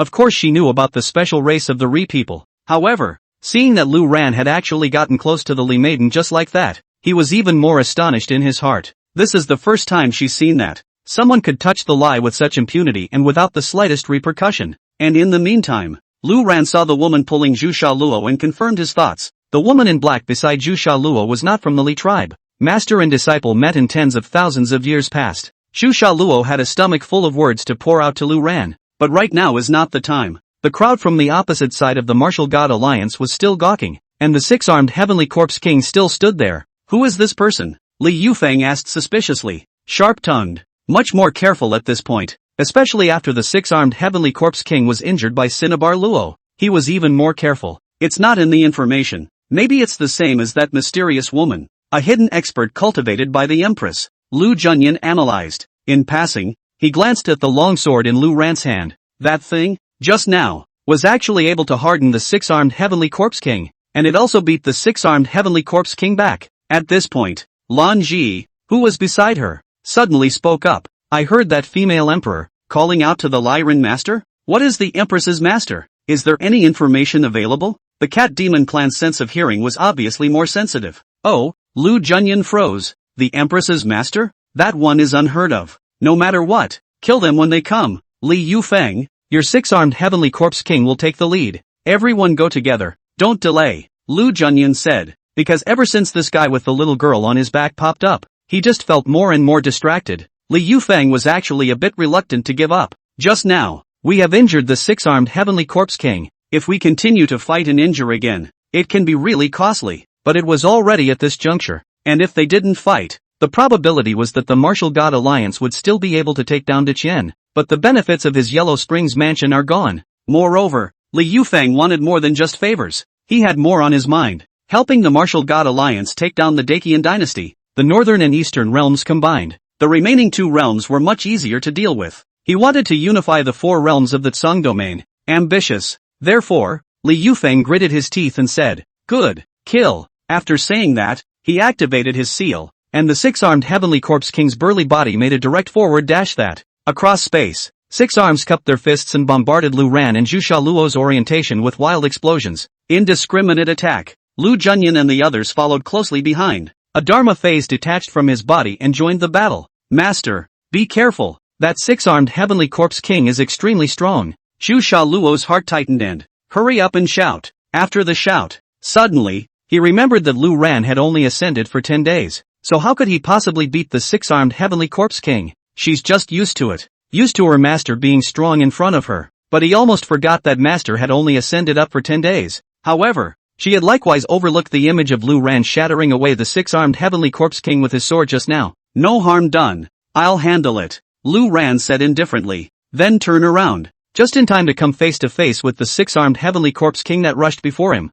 of course she knew about the special race of the Ri people. However, seeing that Lu Ran had actually gotten close to the Li maiden just like that, he was even more astonished in his heart. This is the first time she's seen that. Someone could touch the lie with such impunity and without the slightest repercussion. And in the meantime, Lu Ran saw the woman pulling Zhu Shaluo and confirmed his thoughts. The woman in black beside Zhu Shaluo was not from the Li tribe. Master and disciple met in tens of thousands of years past. Zhu Shaluo had a stomach full of words to pour out to Lu Ran, but right now is not the time. The crowd from the opposite side of the Martial God Alliance was still gawking, and the six-armed heavenly corpse king still stood there. Who is this person? Li Yufeng asked suspiciously, sharp-tongued, much more careful at this point. Especially after the six-armed Heavenly Corpse King was injured by Cinnabar Luo. He was even more careful. It's not in the information. Maybe it's the same as that mysterious woman. A hidden expert cultivated by the Empress. Lu Junyan analyzed. In passing, he glanced at the longsword in Lu Ran's hand. That thing, just now, was actually able to harden the six-armed Heavenly Corpse King, and it also beat the six-armed Heavenly Corpse King back. At this point, Lan Ji, who was beside her, suddenly spoke up. I heard that female emperor, calling out to the Lyran master? What is the Empress's master? Is there any information available? The Cat Demon clan's sense of hearing was obviously more sensitive. Oh, Lu Junyan froze. The Empress's master? That one is unheard of. No matter what, kill them when they come. Li Yufeng, your six-armed Heavenly Corpse King will take the lead. Everyone go together. Don't delay, Lu Junyan said, because ever since this guy with the little girl on his back popped up, he just felt more and more distracted. Li Yufeng was actually a bit reluctant to give up. Just now, we have injured the six-armed Heavenly Corpse King. If we continue to fight and injure again, it can be really costly. But it was already at this juncture, and if they didn't fight, the probability was that the Martial God Alliance would still be able to take down Diqian, but the benefits of his Yellow Springs mansion are gone. Moreover, Li Yufeng wanted more than just favors. He had more on his mind, helping the Martial God Alliance take down the Dacian dynasty, the northern and eastern realms combined. The remaining two realms were much easier to deal with. He wanted to unify the four realms of the Tsang domain. Ambitious. Therefore, Li Yufeng gritted his teeth and said, "Good, kill." After saying that, he activated his seal, and the six-armed Heavenly Corpse King's burly body made a direct forward dash that, across space, six arms cupped their fists and bombarded Lu Ran and Zhu Luo's orientation with wild explosions. Indiscriminate attack. Lu Junyan and the others followed closely behind. A Dharma phase detached from his body and joined the battle. Master, be careful. That six-armed Heavenly Corpse King is extremely strong. Zhu Luo's heart tightened and, hurry up and shout. After the shout, suddenly, he remembered that Lu Ran had only ascended for 10 days, so how could he possibly beat the six-armed Heavenly Corpse King? She's just used to it. Used to her master being strong in front of her, but he almost forgot that master had only ascended up for 10 days. However, she had likewise overlooked the image of Lu Ran shattering away the six-armed Heavenly Corpse King with his sword just now. No harm done. I'll handle it, Lu Ran said indifferently, then turn around, just in time to come face to face with the six-armed Heavenly Corpse King that rushed before him.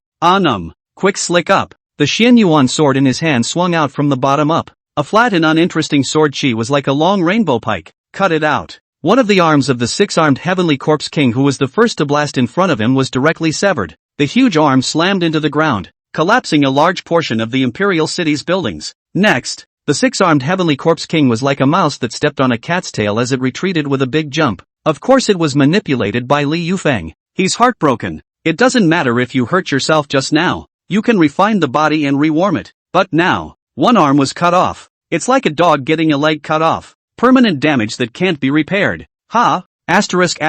Quick slick up. The Xian Yuan sword in his hand swung out from the bottom up. A flat and uninteresting sword chi was like a long rainbow pike. Cut it out. One of the arms of the six-armed Heavenly Corpse King who was the first to blast in front of him was directly severed. The huge arm slammed into the ground, collapsing a large portion of the Imperial City's buildings. Next, the six-armed Heavenly Corpse King was like a mouse that stepped on a cat's tail as it retreated with a big jump. Of course it was manipulated by Li Yufeng. He's heartbroken. It doesn't matter if you hurt yourself just now. You can refine the body and rewarm it. But now, one arm was cut off. It's like a dog getting a leg cut off. Permanent damage that can't be repaired. Ha! Asterisk.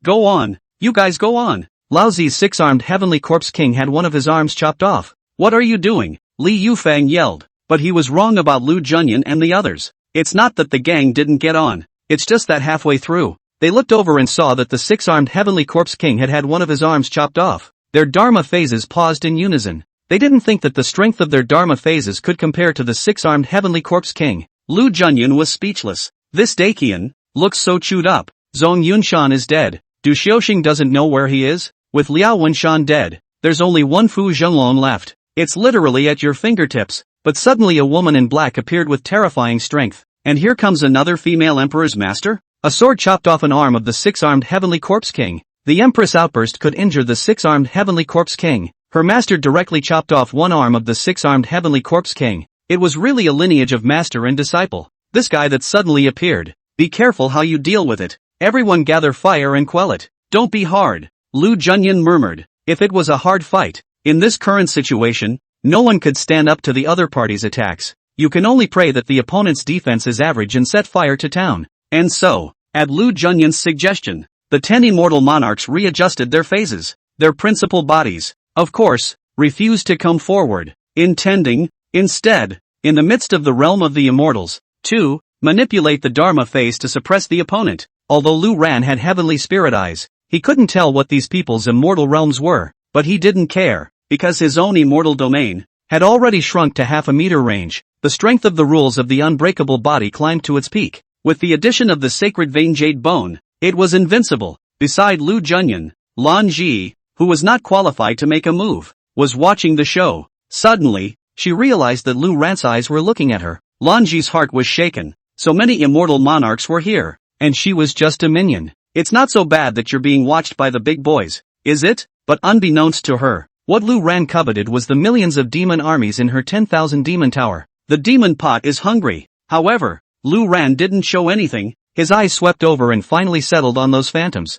Go on. You guys go on. Lao Zi's six-armed Heavenly Corpse King had one of his arms chopped off. What are you doing? Li Yufeng yelled. But he was wrong about Lu Junyan and the others. It's not that the gang didn't get on. It's just that halfway through, they looked over and saw that the six-armed Heavenly Corpse King had had one of his arms chopped off. Their Dharma phases paused in unison. They didn't think that the strength of their Dharma phases could compare to the six-armed Heavenly Corpse King. Lu Junyan was speechless. This Dacian looks so chewed up. Zhong Yunshan is dead. Du Xiaoxing doesn't know where he is. With Liao Wenshan dead, there's only one Fu Zhenglong left. It's literally at your fingertips. But suddenly a woman in black appeared with terrifying strength. And here comes another female emperor's master? A sword chopped off an arm of the six-armed Heavenly Corpse King. The Empress outburst could injure the six-armed Heavenly Corpse King. Her master directly chopped off one arm of the six-armed Heavenly Corpse King. It was really a lineage of master and disciple. This guy that suddenly appeared. Be careful how you deal with it. Everyone gather fire and quell it. Don't be hard. Lu Junyan murmured. If it was a hard fight, in this current situation, no one could stand up to the other party's attacks. You can only pray that the opponent's defense is average and set fire to town. And so, at Lu Junyan's suggestion, the 10 immortal monarchs readjusted their phases. Their principal bodies, of course, refused to come forward, intending, instead, in the midst of the realm of the immortals, to manipulate the Dharma phase to suppress the opponent. Although Lu Ran had heavenly spirit eyes, he couldn't tell what these people's immortal realms were, but he didn't care, because his own immortal domain had already shrunk to half a meter range. The strength of the rules of the unbreakable body climbed to its peak. With the addition of the sacred vein jade bone, it was invincible. Beside Lu Junyan, Lan Ji, who was not qualified to make a move, was watching the show. Suddenly, she realized that Lu Ran's eyes were looking at her. Lan Ji's heart was shaken. So many immortal monarchs were here, and she was just a minion. It's not so bad that you're being watched by the big boys, is it? But unbeknownst to her, what Lu Ran coveted was the millions of demon armies in her 10,000 demon tower. The demon pot is hungry. However, Lu Ran didn't show anything. His eyes swept over and finally settled on those phantoms,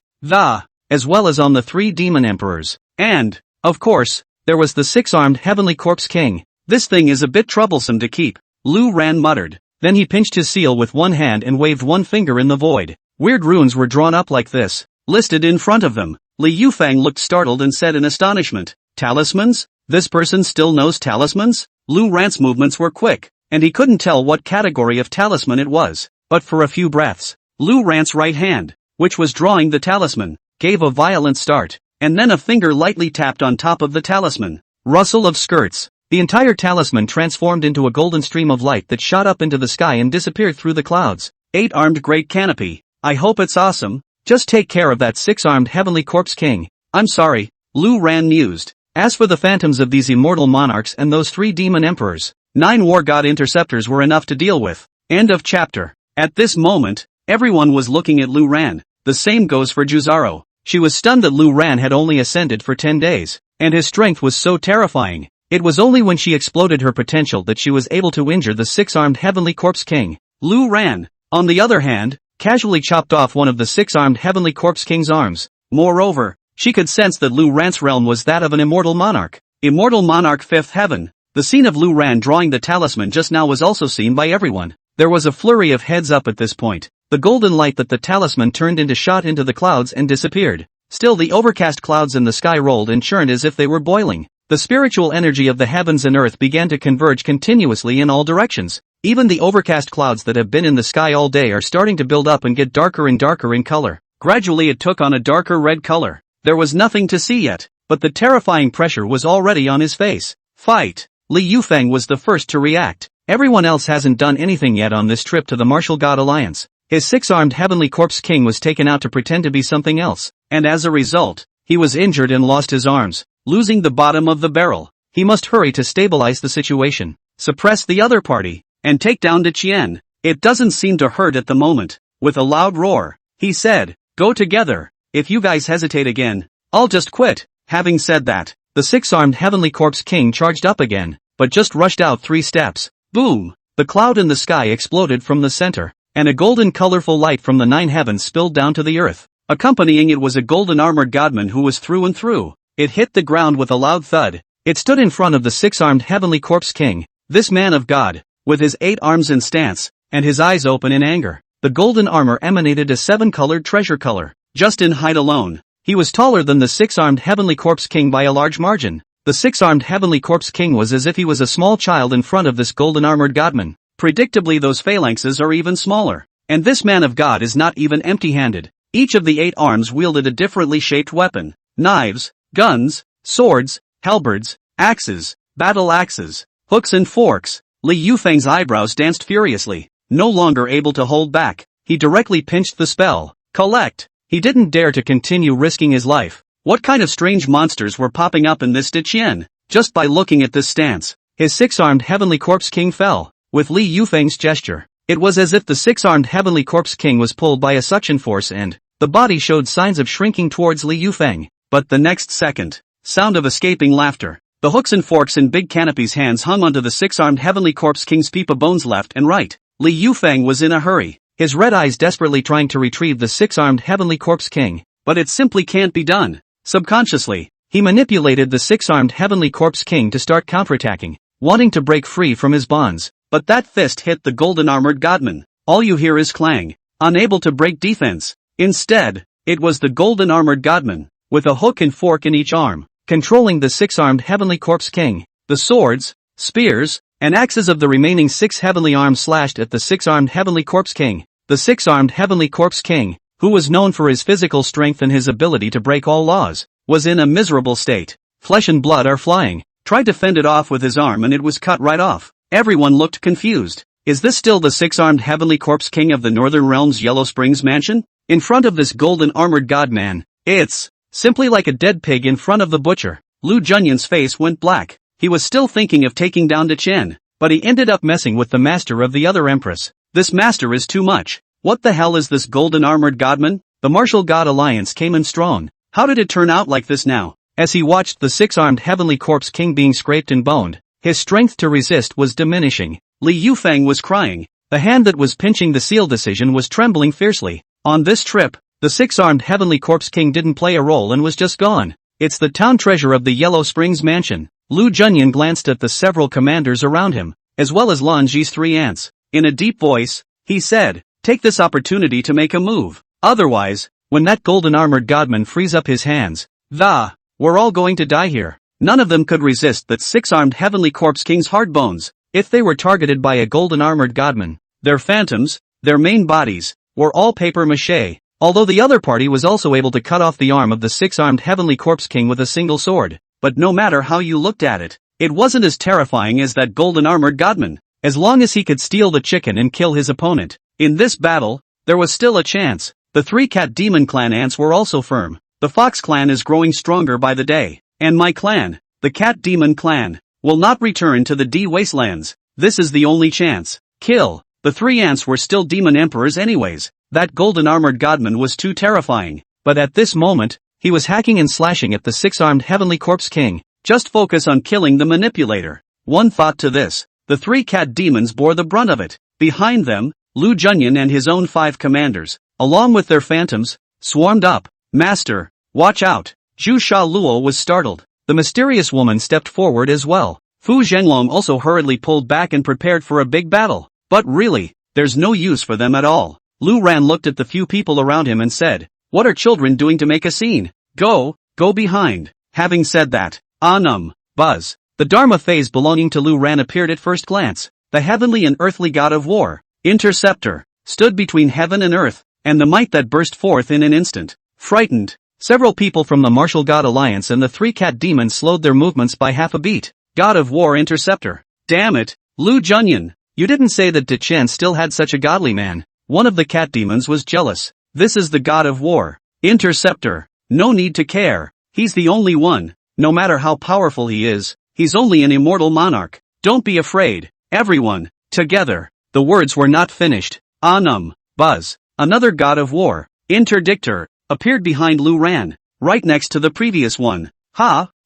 as well as on the 3 demon emperors. And, of course, there was the 6-armed heavenly corpse king. This thing is a bit troublesome to keep, Lu Ran muttered. Then he pinched his seal with one hand and waved one finger in the void. Weird runes were drawn up like this, listed in front of them. Li Yufeng looked startled and said in astonishment, "Talismans? This person still knows talismans?" Lu Ran's movements were quick, and he couldn't tell what category of talisman it was. But for a few breaths, Lu Ran's right hand, which was drawing the talisman, gave a violent start, and then a finger lightly tapped on top of the talisman. Rustle of skirts. The entire talisman transformed into a golden stream of light that shot up into the sky and disappeared through the clouds. 8-armed great canopy. I hope it's awesome. Just take care of that 6-armed heavenly corpse king. I'm sorry, Lu Ran mused. As for the phantoms of these immortal monarchs and those 3 demon emperors, 9 war god interceptors were enough to deal with. End of chapter. At this moment, everyone was looking at Lu Ran. The same goes for Juzaro. She was stunned that Lu Ran had only ascended for 10 days, and his strength was so terrifying. It was only when she exploded her potential that she was able to injure the 6-armed heavenly corpse king. Lu Ran, on the other hand, casually chopped off one of the 6-armed heavenly corpse king's arms. Moreover, she could sense that Lu Ran's realm was that of an immortal monarch. Immortal monarch 5th heaven. The scene of Lu Ran drawing the talisman just now was also seen by everyone. There was a flurry of heads up at this point. The golden light that the talisman turned into shot into the clouds and disappeared. Still the overcast clouds in the sky rolled and churned as if they were boiling. The spiritual energy of the heavens and earth began to converge continuously in all directions. Even the overcast clouds that have been in the sky all day are starting to build up and get darker and darker in color. Gradually it took on a darker red color. There was nothing to see yet, but the terrifying pressure was already on his face. Fight! Li Yufeng was the first to react. Everyone else hasn't done anything yet on this trip to the Martial God Alliance. His 6-armed heavenly corpse king was taken out to pretend to be something else, and as a result, he was injured and lost his arms, losing the bottom of the barrel. He must hurry to stabilize the situation, suppress the other party, and take down De Chien. It doesn't seem to hurt at the moment. With a loud roar, he said, "Go together. If you guys hesitate again, I'll just quit." Having said that, the 6-armed heavenly corpse king charged up again, but just rushed out 3 steps. Boom! The cloud in the sky exploded from the center, and a golden colorful light from the 9 heavens spilled down to the earth. Accompanying it was a golden armored godman who was through and through. It hit the ground with a loud thud. It stood in front of the 6-armed heavenly corpse king, this man of God, with his 8 arms in stance, and his eyes open in anger. The golden armor emanated a 7-colored treasure color. Just in height alone, he was taller than the 6-armed heavenly corpse king by a large margin. The 6-armed heavenly corpse king was as if he was a small child in front of this golden armored godman. Predictably those phalanxes are even smaller. And this man of God is not even empty-handed. Each of the 8 arms wielded a differently shaped weapon. Knives, guns, swords, halberds, axes, battle axes, hooks and forks. Li Yufeng's eyebrows danced furiously. No longer able to hold back, he directly pinched the spell. Collect! He didn't dare to continue risking his life. What kind of strange monsters were popping up in this De Chien? Just by looking at this stance, his 6-armed heavenly corpse king fell. With Li Yufeng's gesture, it was as if the 6-armed heavenly corpse king was pulled by a suction force and the body showed signs of shrinking towards Li Yufeng. But the next second, sound of escaping laughter. The hooks and forks in Big Canopy's hands hung onto the 6-armed heavenly corpse king's peepa bones left and right. Li Yufeng was in a hurry, his red eyes desperately trying to retrieve the 6-armed heavenly corpse king. But it simply can't be done. Subconsciously, he manipulated the 6-armed heavenly corpse king to start counterattacking, wanting to break free from his bonds. But that fist hit the golden armored godman. All you hear is clang, unable to break defense. Instead, it was the golden armored godman, with a hook and fork in each arm, controlling the 6-armed heavenly corpse king. The swords, spears, and axes of the remaining 6 heavenly arms slashed at the 6-armed heavenly corpse king. The 6-armed heavenly corpse king, who was known for his physical strength and his ability to break all laws, was in a miserable state. Flesh and blood are flying. Tried to fend it off with his arm and it was cut right off. Everyone looked confused. Is this still the six-armed heavenly corpse king of the Northern Realms Yellow Springs mansion? In front of this golden armored godman, it's simply like a dead pig in front of the butcher. Lu Junyuan's face went black. He was still thinking of taking down De Chen, but he ended up messing with the master of the other empress. This master is too much. What the hell is this golden armored godman? The Martial God Alliance came in strong. How did it turn out like this now? As he watched the six-armed heavenly corpse king being scraped and boned, his strength to resist was diminishing. Li Yufeng was crying. The hand that was pinching the seal decision was trembling fiercely. On this trip, the six-armed heavenly corpse king didn't play a role and was just gone. It's the town treasure of the Yellow Springs mansion. Lu Junyuan glanced at the several commanders around him, as well as Lan Ji's three aunts. In a deep voice, he said, "Take this opportunity to make a move. Otherwise, when that golden armored godman frees up his hands, we're all going to die here." None of them could resist that six-armed heavenly corpse king's hard bones. If they were targeted by a golden armored godman, their phantoms, their main bodies, were all paper mache. Although the other party was also able to cut off the arm of the six-armed heavenly corpse king with a single sword. But no matter how you looked at it, it wasn't as terrifying as that golden armored godman. As long as he could steal the chicken and kill his opponent. In this battle, there was still a chance. The three cat demon clan ants were also firm. The fox clan is growing stronger by the day. And my clan, the cat demon clan, will not return to the D wastelands. This is the only chance. Kill. The three ants were still demon emperors anyways. That golden armored godman was too terrifying. But at this moment, he was hacking and slashing at the six-armed heavenly corpse king. Just focus on killing the manipulator. One thought to this. The three cat demons bore the brunt of it. Behind them, Lu Junyuan and his own 5 commanders, along with their phantoms, swarmed up. "Master, watch out." Zhu Shaluo was startled. The mysterious woman stepped forward as well. Fu Zhenglong also hurriedly pulled back and prepared for a big battle. But really, there's no use for them at all. Lu Ran looked at the few people around him and said, "What are children doing to make a scene? Go behind." Having said that, buzz. The Dharma phase belonging to Lu Ran appeared at first glance. The heavenly and earthly god of war, Interceptor, stood between heaven and earth, and the might that burst forth in an instant. Frightened, several people from the Martial God Alliance and the three cat demons slowed their movements by half a beat. God of war Interceptor. Damn it, Lu Junyuan, you didn't say that De Chen still had such a godly man. One of the cat demons was jealous. This is the god of war, Interceptor. No need to care. He's the only one. No matter how powerful he is, he's only an immortal monarch. Don't be afraid. Everyone, together. The words were not finished. Buzz. Another god of war, Interdictor, appeared behind Lu Ran, right next to the previous one.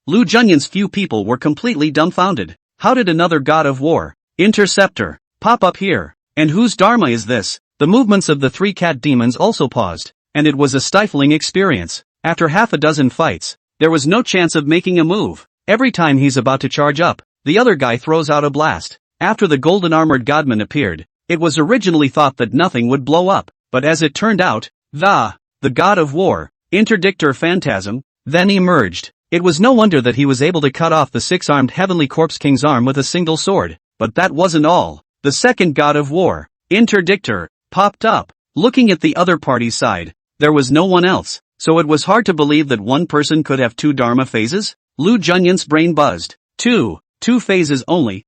Lu Junyuan's few people were completely dumbfounded. How did another god of war, Interceptor, pop up here? And whose dharma is this? The movements of the three cat demons also paused, and it was a stifling experience. After half a dozen fights, there was no chance of making a move. Every time he's about to charge up, the other guy throws out a blast. After the golden armored godman appeared, it was originally thought that nothing would blow up, but as it turned out, the god of war, Interdictor Phantasm, then emerged. It was no wonder that he was able to cut off the six-armed heavenly corpse king's arm with a single sword. But that wasn't all. The second god of war, Interdictor, popped up. Looking at the other party's side, there was no one else, so it was hard to believe that one person could have 2 dharma phases. Lu Junyuan's brain buzzed. Two phases only.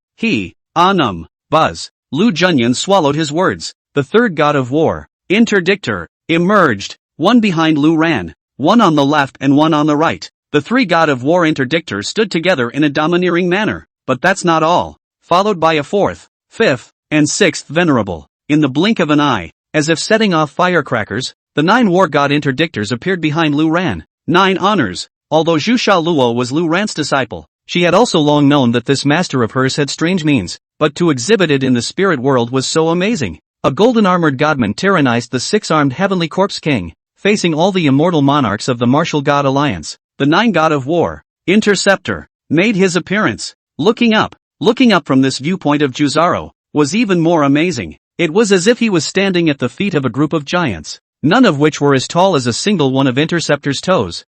Buzz. Lu Junyuan swallowed his words. The third god of war, Interdictor, emerged. One behind Lu Ran, one on the left and one on the right. The 3 god of war Interdictors stood together in a domineering manner. But that's not all. Followed by a 4th, 5th, and 6th venerable. In the blink of an eye, as if setting off firecrackers, the 9 war god Interdictors appeared behind Lu Ran. 9 honors. Although Zhu Shaluo was Lu Ran's disciple, she had also long known that this master of hers had strange means, but to exhibit it in the spirit world was so amazing. A golden armored godman tyrannized the 6-armed heavenly corpse king, facing all the immortal monarchs of the Martial God Alliance. The 9 god of war, Interceptor, made his appearance. Looking up from this viewpoint of Juzaro, was even more amazing. It was as if he was standing at the feet of a group of giants, none of which were as tall as a single one of Interceptor's toes.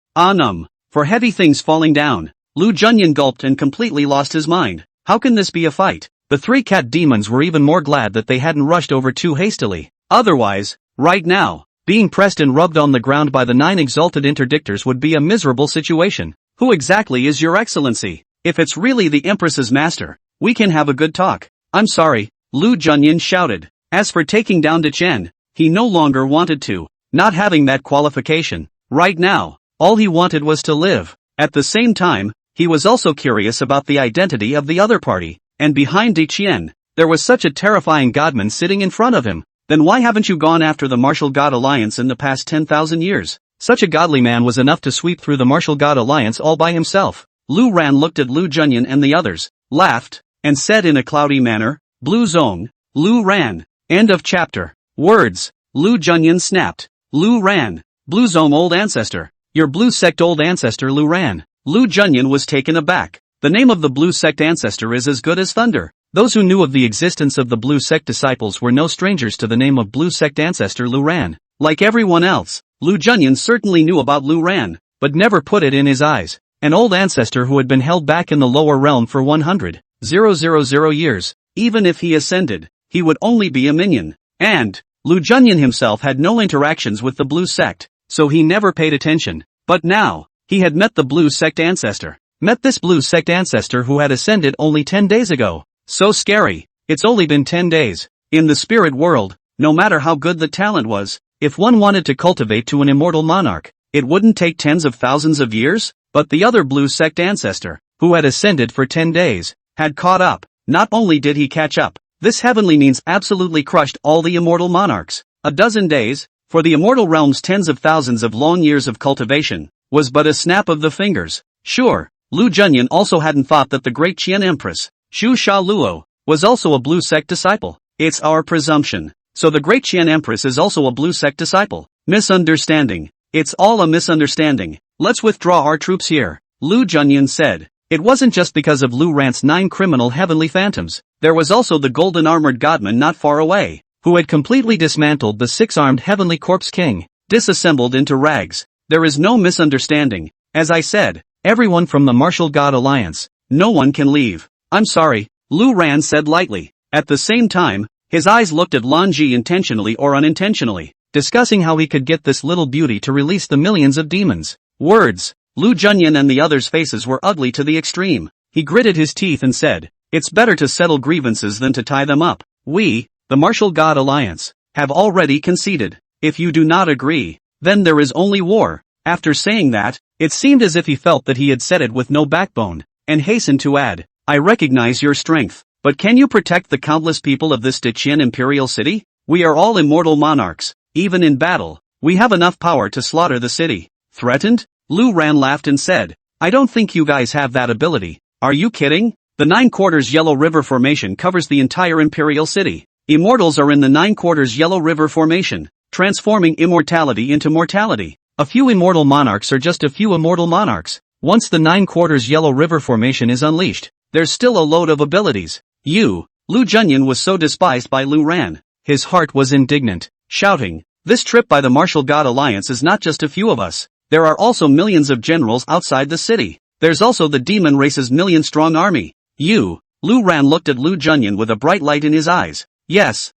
For heavy things falling down, Lu Junyuan gulped and completely lost his mind. How can this be a fight? The 3 cat demons were even more glad that they hadn't rushed over too hastily. Otherwise, right now, being pressed and rubbed on the ground by the 9 exalted Interdictors would be a miserable situation. Who exactly is your excellency? If it's really the Empress's master, we can have a good talk. I'm sorry, Lu Junyan shouted. As for taking down Chen, he no longer wanted to. Not having that qualification. Right now, all he wanted was to live. At the same time, he was also curious about the identity of the other party, and behind Chen, there was such a terrifying godman sitting in front of him. Then why haven't you gone after the Martial God Alliance in the past 10,000 years? Such a godly man was enough to sweep through the Martial God Alliance all by himself. Lu Ran looked at Lu Junyan and the others, laughed, and said in a cloudy manner, Blue Zone, Lu Ran. End of chapter. Words. Lu Junyan snapped. Lu Ran. Blue Zone old ancestor. Your blue sect old ancestor Lu Ran. Lu Junyan was taken aback. The name of the blue sect ancestor is as good as thunder. Those who knew of the existence of the blue sect disciples were no strangers to the name of blue sect ancestor Lu Ran. Like everyone else, Lu Junyan certainly knew about Lu Ran, but never put it in his eyes. An old ancestor who had been held back in the lower realm for 100,000 years. Even if he ascended, he would only be a minion. And Lu Junyan himself had no interactions with the blue sect, so he never paid attention. But now, he had met the blue sect ancestor. Met this blue sect ancestor who had ascended only 10 days ago. So scary. It's only been 10 days. In the spirit world, no matter how good the talent was, if one wanted to cultivate to an immortal monarch, it wouldn't take tens of thousands of years. But the other blue sect ancestor, who had ascended for 10 days, had caught up. Not only did he catch up, this heavenly means absolutely crushed all the immortal monarchs. A dozen days, for the immortal realm's tens of thousands of long years of cultivation, was but a snap of the fingers. Sure, Lu Junyan also hadn't thought that the great Qian Empress, Xu Sha Luo, was also a blue sect disciple. It's our presumption. So the great Qian Empress is also a blue sect disciple. Misunderstanding. It's all a misunderstanding. Let's withdraw our troops here, Lu Junyan said. It wasn't just because of Lu Ran's 9 criminal heavenly phantoms. There was also the golden armored godman not far away, who had completely dismantled the 6-armed heavenly corpse king, disassembled into rags. There is no misunderstanding. As I said, everyone from the Martial God Alliance, no one can leave. I'm sorry, Lu Ran said lightly. At the same time, his eyes looked at Lan Ji intentionally or unintentionally, discussing how he could get this little beauty to release the millions of demons. Words. Lu Junyan and the others' faces were ugly to the extreme. He gritted his teeth and said, it's better to settle grievances than to tie them up. We, the Martial God Alliance, have already conceded. If you do not agree, then there is only war. After saying that, it seemed as if he felt that he had said it with no backbone, and hastened to add, I recognize your strength, but can you protect the countless people of this Qian imperial city? We are all immortal monarchs. Even in battle, we have enough power to slaughter the city. Threatened? Lu Ran laughed and said, I don't think you guys have that ability. Are you kidding? The 9/4 Yellow River Formation covers the entire imperial city. Immortals are in the 9/4 Yellow River Formation, transforming immortality into mortality. A few immortal monarchs are just a few immortal monarchs. Once the 9/4 Yellow River Formation is unleashed, there's still a load of abilities. Lu Junyan was so despised by Lu Ran. His heart was indignant, shouting, this trip by the Martial God Alliance is not just a few of us. There are also millions of generals outside the city. There's also the demon race's million-strong army. Lu Ran looked at Lu Junyan with a bright light in his eyes. Yes,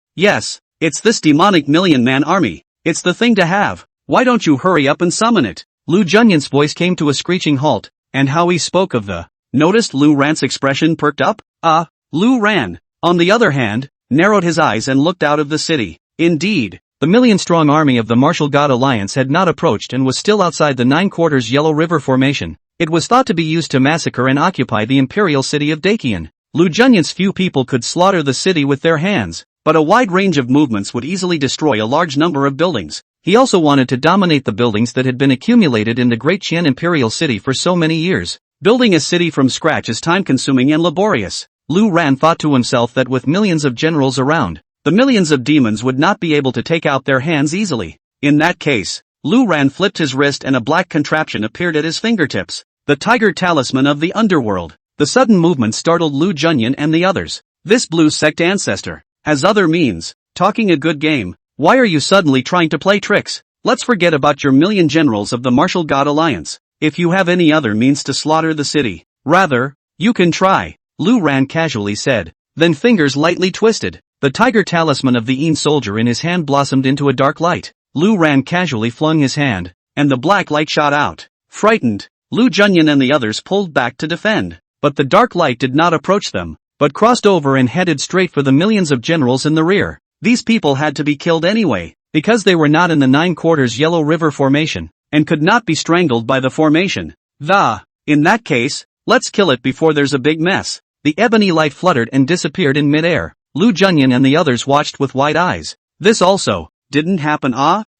it's this demonic million-man army. It's the thing to have. Why don't you hurry up and summon it? Lu Junyan's voice came to a screeching halt, and how he spoke of the. Noticed Lu Ran's expression perked up? Lu Ran, on the other hand, narrowed his eyes and looked out of the city. Indeed. The million-strong army of the Martial God Alliance had not approached and was still outside the 9/4 Yellow River Formation. It was thought to be used to massacre and occupy the imperial city of Dakian. Lu Junyan's few people could slaughter the city with their hands, but a wide range of movements would easily destroy a large number of buildings. He also wanted to dominate the buildings that had been accumulated in the Great Qian Imperial City for so many years. Building a city from scratch is time-consuming and laborious. Lu Ran thought to himself that with millions of generals around, the millions of demons would not be able to take out their hands easily. In that case, Lu Ran flipped his wrist and a black contraption appeared at his fingertips. The tiger talisman of the underworld. The sudden movement startled Lu Junyan and the others. This blue sect ancestor has other means. Talking a good game. Why are you suddenly trying to play tricks? Let's forget about your million generals of the Martial God Alliance. If you have any other means to slaughter the city, rather, you can try. Lu Ran casually said. Then fingers lightly twisted. The tiger talisman of the Een soldier in his hand blossomed into a dark light. Lu Ran casually flung his hand, and the black light shot out. Frightened, Lu Junyan and the others pulled back to defend. But the dark light did not approach them, but crossed over and headed straight for the millions of generals in the rear. These people had to be killed anyway, because they were not in the 9/4 Yellow River Formation, and could not be strangled by the formation. In that case, let's kill it before there's a big mess. The ebony light fluttered and disappeared in midair. Lu Junyan and the others watched with wide eyes. This also didn't happen.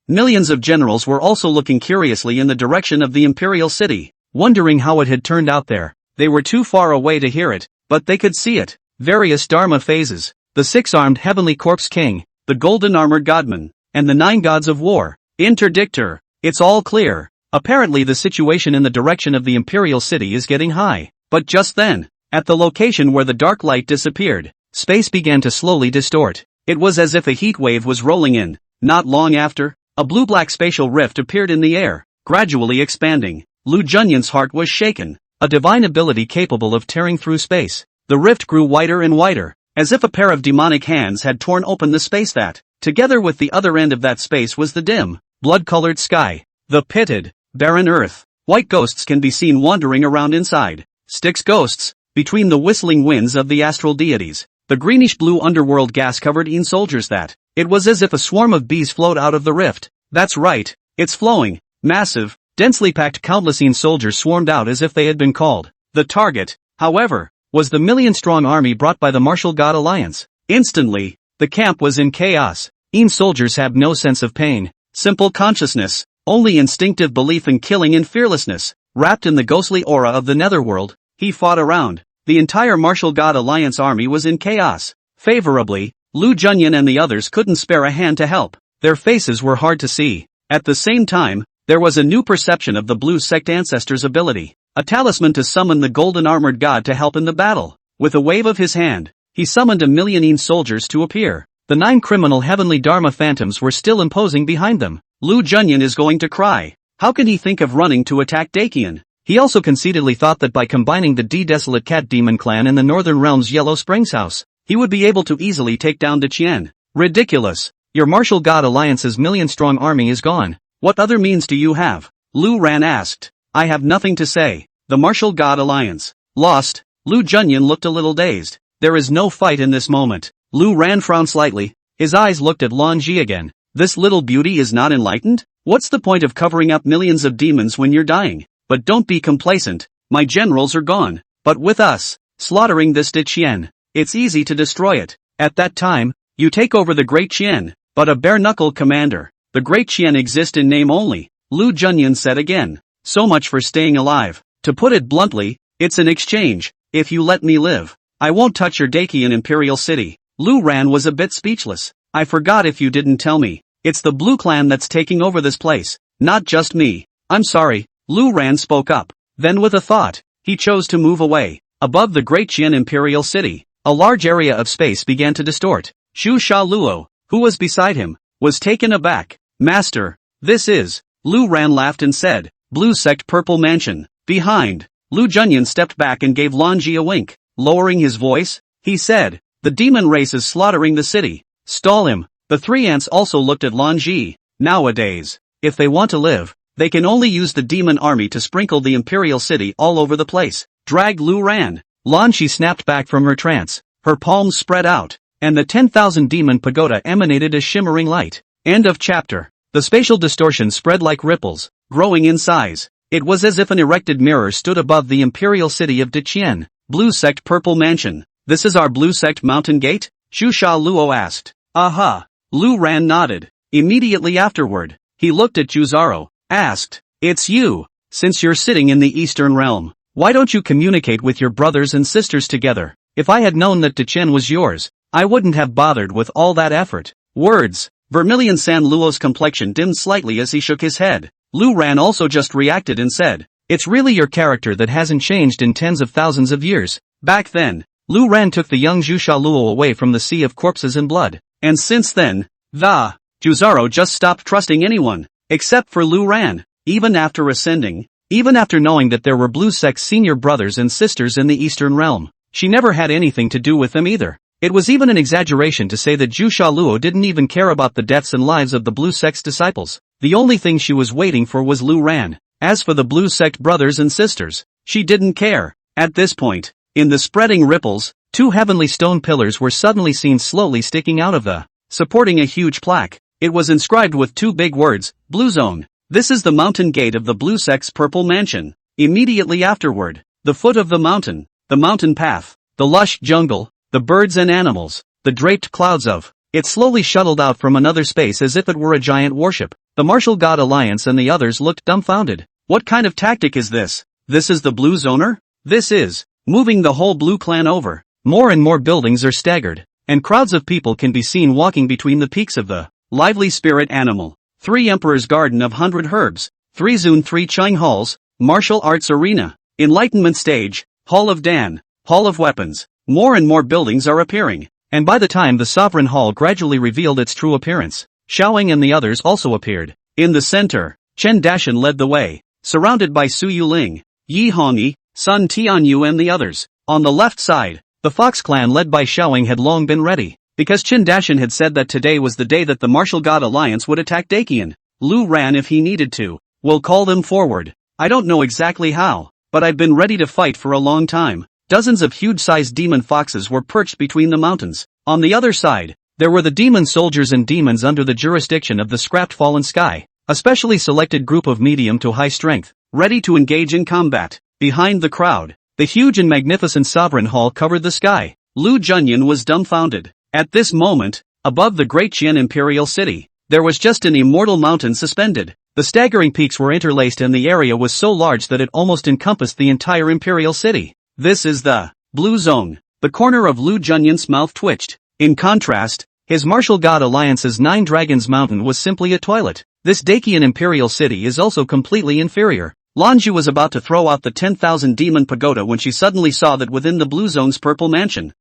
Millions of generals were also looking curiously in the direction of the imperial city, wondering how it had turned out there. They were too far away to hear it, but they could see it. Various Dharma phases, the 6-armed heavenly corpse king, the golden armored godman, and the 9 gods of war. Interdictor. It's all clear. Apparently the situation in the direction of the imperial city is getting high. But just then, at the location where the dark light disappeared, space began to slowly distort. It was as if a heat wave was rolling in. Not long after, a blue-black spatial rift appeared in the air, gradually expanding. Lu Junyan's heart was shaken. A divine ability capable of tearing through space. The rift grew wider and wider, as if a pair of demonic hands had torn open the space that, together with the other end of that space was the dim, blood-colored sky. The pitted, barren earth. White ghosts can be seen wandering around inside. Styx ghosts, between the whistling winds of the astral deities. The greenish-blue underworld gas-covered soldiers that, it was as if a swarm of bees flowed out of the rift. That's right, it's flowing. Massive, densely packed countless soldiers swarmed out as if they had been called. The target, however, was the million-strong army brought by the Martial God Alliance. Instantly, the camp was in chaos. Soldiers have no sense of pain, simple consciousness, only instinctive belief in killing and fearlessness. Wrapped in the ghostly aura of the netherworld, he fought around. The entire Martial God Alliance army was in chaos. Favorably, Lu Junyan and the others couldn't spare a hand to help. Their faces were hard to see. At the same time, there was a new perception of the Blue Sect Ancestor's ability, a talisman to summon the golden armored god to help in the battle. With a wave of his hand, he summoned a million soldiers to appear. The 9 criminal heavenly Dharma phantoms were still imposing behind them. Lu Junyan is going to cry. How can he think of running to attack Dakian? He also conceitedly thought that by combining the desolate cat demon clan and the Northern Realm's Yellow Springs house, he would be able to easily take down Daqian. Ridiculous. Your Martial God Alliance's million-strong army is gone. What other means do you have? Lu Ran asked. I have nothing to say. The Martial God Alliance. Lost. Lu Junyan looked a little dazed. There is no fight in this moment. Lu Ran frowned slightly. His eyes looked at Lan Ji again. This little beauty is not enlightened? What's the point of covering up millions of demons when you're dying? But don't be complacent. My generals are gone. But with us, slaughtering this Daqian, it's easy to destroy it. At that time, you take over the Great Qian, but a bare-knuckled commander. The Great Qian exists in name only, Lu Junyan said again. So much for staying alive. To put it bluntly, it's an exchange. If you let me live, I won't touch your Dakian imperial city. Lu Ran was a bit speechless. I forgot if you didn't tell me. It's the Blue Clan that's taking over this place, not just me. I'm sorry, Lu Ran spoke up. Then with a thought, he chose to move away. Above the Great Qian imperial city, a large area of space began to distort. Xu Sha Luo, who was beside him, was taken aback. Master, this is, Lu Ran laughed and said, Blue Sect Purple Mansion. Behind, Lu Junyan stepped back and gave Lan Ji a wink. Lowering his voice, he said, the demon race is slaughtering the city. Stall him. The 3 ants also looked at Lan Ji. Nowadays, if they want to live, they can only use the demon army to sprinkle the imperial city all over the place. Drag Lu Ran. Lan Ji snapped back from her trance. Her palms spread out, and the 10,000 demon pagoda emanated a shimmering light. End of chapter. The spatial distortion spread like ripples, growing in size. It was as if an erected mirror stood above the imperial city of Daqian. Blue Sect Purple Mansion. This is our Blue Sect Mountain Gate? Xu Sha Luo asked. Aha. Lu Ran nodded. Immediately afterward, he looked at Juzaro, asked, it's you. Since you're sitting in the Eastern Realm, why don't you communicate with your brothers and sisters together? If I had known that Daqian was yours, I wouldn't have bothered with all that effort. Words. Vermilion San Luo's complexion dimmed slightly as he shook his head. Lu Ran also just reacted and said, it's really your character that hasn't changed in tens of thousands of years. Back then, Lu Ran took the young Xu Sha Luo away from the sea of corpses and blood. And since then, Juzaro just stopped trusting anyone, except for Lu Ran. Even after ascending, even after knowing that there were Blue Sect's senior brothers and sisters in the Eastern Realm, she never had anything to do with them either. It was even an exaggeration to say that Xu Sha Luo didn't even care about the deaths and lives of the Blue Sect's disciples. The only thing she was waiting for was Lu Ran. As for the Blue Sect brothers and sisters, she didn't care. At this point, in the spreading ripples, 2 heavenly stone pillars were suddenly seen slowly sticking out of the, supporting a huge plaque. It was inscribed with 2 big words, Blue Zone. This is the mountain gate of the Blue Sect's purple mansion. Immediately afterward, the foot of the mountain path, the lush jungle, the birds and animals, the draped clouds of it slowly shuttled out from another space as if it were a giant warship. The Martial God Alliance and the others looked dumbfounded. What kind of tactic is this? This is the Blue Zoner? This is moving the whole Blue Clan over. More and more buildings are staggered, and crowds of people can be seen walking between the peaks of the lively spirit animal. 3 Emperor's Garden of 100 Herbs, 3 Zune 3 Chang Halls, Martial Arts Arena, Enlightenment Stage, Hall of Dan, Hall of Weapons. More and more buildings are appearing, and by the time the Sovereign Hall gradually revealed its true appearance, Xiaoying and the others also appeared. In the center, Chen Dashan led the way, surrounded by Su Yuling, Yi Hongyi, Sun Tianyu and the others. On the left side, the Fox clan led by Xiaoying had long been ready, because Chen Dashan had said that today was the day that the Martial God Alliance would attack Dakian. Lu ran if he needed to. We'll call them forward. I don't know exactly how, but I've been ready to fight for a long time. Dozens of huge-sized demon foxes were perched between the mountains. On the other side, there were the demon soldiers and demons under the jurisdiction of the scrapped fallen sky, a specially selected group of medium to high strength, ready to engage in combat. Behind the crowd, the huge and magnificent Sovereign Hall covered the sky. Lu Junyan was dumbfounded. At this moment, above the great Qian Imperial City, there was just an immortal mountain suspended. The staggering peaks were interlaced and the area was so large that it almost encompassed the entire Imperial City. This is the Blue Zone. The corner of Lu Junyan's mouth twitched. In contrast, his Martial God Alliance's 9 Dragons Mountain was simply a toilet. This Dakian Imperial City is also completely inferior. Lanju was about to throw out the 10,000 demon pagoda when she suddenly saw that within the Blue Zone's purple mansion.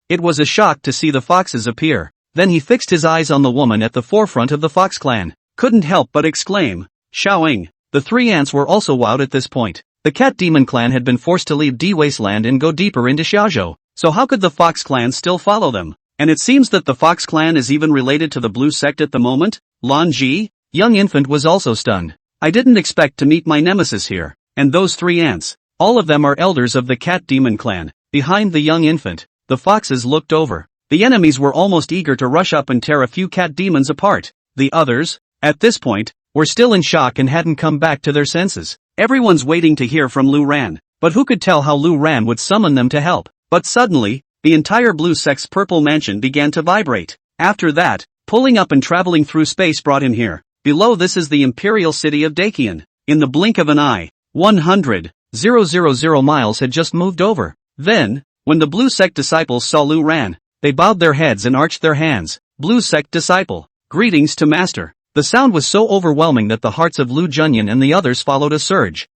It was a shock to see the foxes appear. Then he fixed his eyes on the woman at the forefront of the Fox clan. Couldn't help but exclaim, Xiaoying. The 3 ants were also wowed at this point. The Cat Demon clan had been forced to leave D Wasteland and go deeper into Xiaozhou, so how could the Fox clan still follow them? And it seems that the Fox clan is even related to the Blue Sect at the moment? Lan Ji? Young infant was also stunned. I didn't expect to meet my nemesis here. And those 3 ants, all of them are elders of the Cat Demon clan. Behind the young infant, the foxes looked over. The enemies were almost eager to rush up and tear a few cat demons apart. The others, at this point, were still in shock and hadn't come back to their senses. Everyone's waiting to hear from Lu Ran, but who could tell how Lu Ran would summon them to help? But suddenly, the entire Blue Sect's purple mansion began to vibrate. After that, pulling up and traveling through space brought him here. Below this is the Imperial City of Dakian. In the blink of an eye, 100,000 miles had just moved over. Then, when the Blue Sect disciples saw Lu Ran, they bowed their heads and arched their hands. Blue Sect disciple, greetings to Master. The sound was so overwhelming that the hearts of Lu Junyan and the others followed a surge.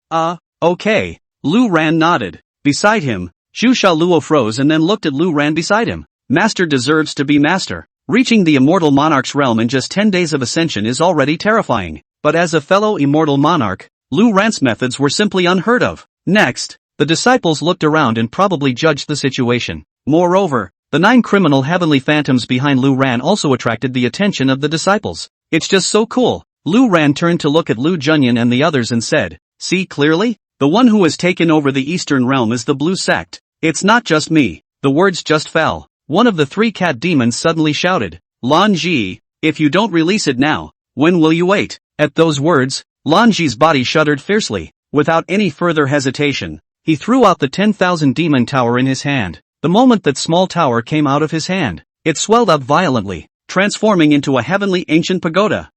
Okay. Lu Ran nodded. Beside him, Xu Shaluo froze and then looked at Lu Ran beside him. Master deserves to be master. Reaching the immortal monarch's realm in just 10 days of ascension is already terrifying. But as a fellow immortal monarch, Lu Ran's methods were simply unheard of. Next, the disciples looked around and probably judged the situation. Moreover, the 9 criminal heavenly phantoms behind Lu Ran also attracted the attention of the disciples. It's just so cool. Lu Ran turned to look at Lu Junyan and the others and said, see clearly? The one who has taken over the Eastern Realm is the Blue Sect. It's not just me. The words just fell. One of the 3 cat demons suddenly shouted, Lan Ji, if you don't release it now, when will you wait? At those words, Lan Ji's body shuddered fiercely. Without any further hesitation, he threw out the 10,000 demon tower in his hand. The moment that small tower came out of his hand, it swelled out violently, transforming into a heavenly ancient pagoda.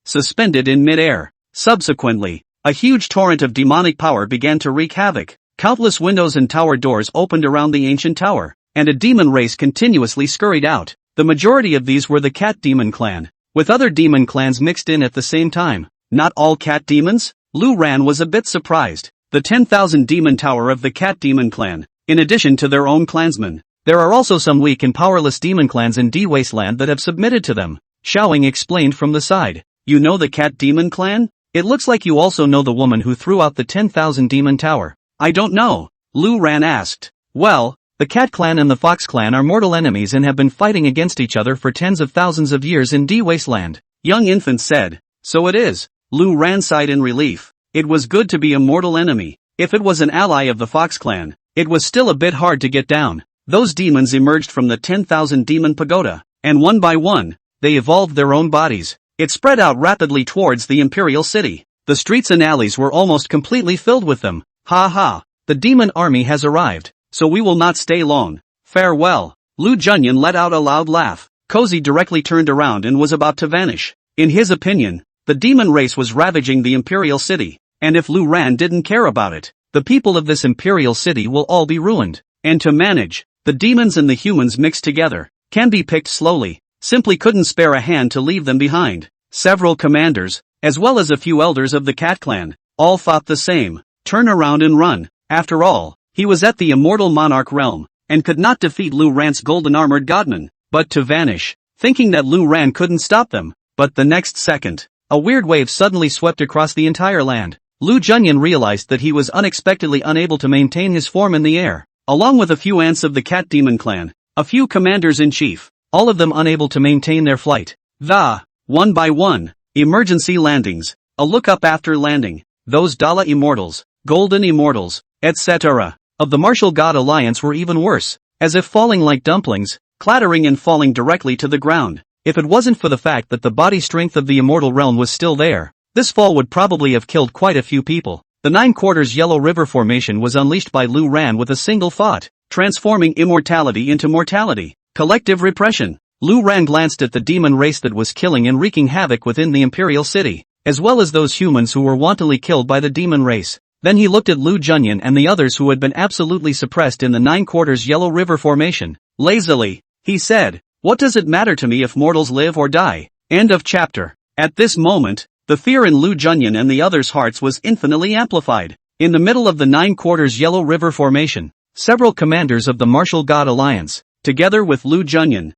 Suspended in mid-air. Subsequently, a huge torrent of demonic power began to wreak havoc. Countless windows and tower doors opened around the ancient tower, and a demon race continuously scurried out. The majority of these were the Cat Demon clan, with other demon clans mixed in at the same time. Not all cat demons? Lu Ran was a bit surprised. The 10,000 demon tower of the Cat Demon clan, in addition to their own clansmen. There are also some weak and powerless demon clans in D Wasteland that have submitted to them. Xiaoying explained from the side. You know the Cat Demon clan? It looks like you also know the woman who threw out the 10,000 demon tower. I don't know, Lu Ran asked. Well, the Cat clan and the Fox clan are mortal enemies and have been fighting against each other for tens of thousands of years in D Wasteland. Young infant said. So it is. Lu Ran sighed in relief. It was good to be a mortal enemy. If it was an ally of the Fox clan, it was still a bit hard to get down. those demons emerged from the 10,000 demon pagoda, and one by one, they evolved their own bodies. It spread out rapidly towards the imperial city. The streets and alleys were almost completely filled with them. Ha ha, the demon army has arrived, so we will not stay long. Farewell. Lu Junyan let out a loud laugh. Cozy directly turned around and was about to vanish. In his opinion, the demon race was ravaging the imperial city, and if Lu Ran didn't care about it, the people of this imperial city will all be ruined. And to manage, the demons and the humans mixed together, can be picked slowly, simply couldn't spare a hand to leave them behind. Several commanders, as well as a few elders of the Cat clan, all thought the same. Turn around and run. After all, he was at the immortal monarch realm, and could not defeat Lu Ran's golden-armored godman, but to vanish, thinking that Lu Ran couldn't stop them. But the next second, a weird wave suddenly swept across the entire land. Lu Junyan realized that he was unexpectedly unable to maintain his form in the air, along with a few ants of the Cat Demon clan, a few commanders-in-chief, all of them unable to maintain their flight. One by one, emergency landings, a look-up after landing, those Dala immortals, golden immortals, etc. of the Martial God Alliance were even worse, as if falling like dumplings, clattering and falling directly to the ground. If it wasn't for the fact that the body strength of the immortal realm was still there, this fall would probably have killed quite a few people. The 9/4 Yellow River formation was unleashed by Lu Ran with a single thought, transforming immortality into mortality. Collective repression. Lu Ran glanced at the demon race that was killing and wreaking havoc within the imperial city, as well as those humans who were wantonly killed by the demon race. Then he looked at Lu Junyan and the others who had been absolutely suppressed in the 9/4 Yellow River formation. Lazily, he said, "What does it matter to me if mortals live or die?" End of chapter. At this moment, the fear in Lu Junyan and the others' hearts was infinitely amplified. In the middle of the 9/4 Yellow River formation, several commanders of the Martial God Alliance, together with Lu Junyan,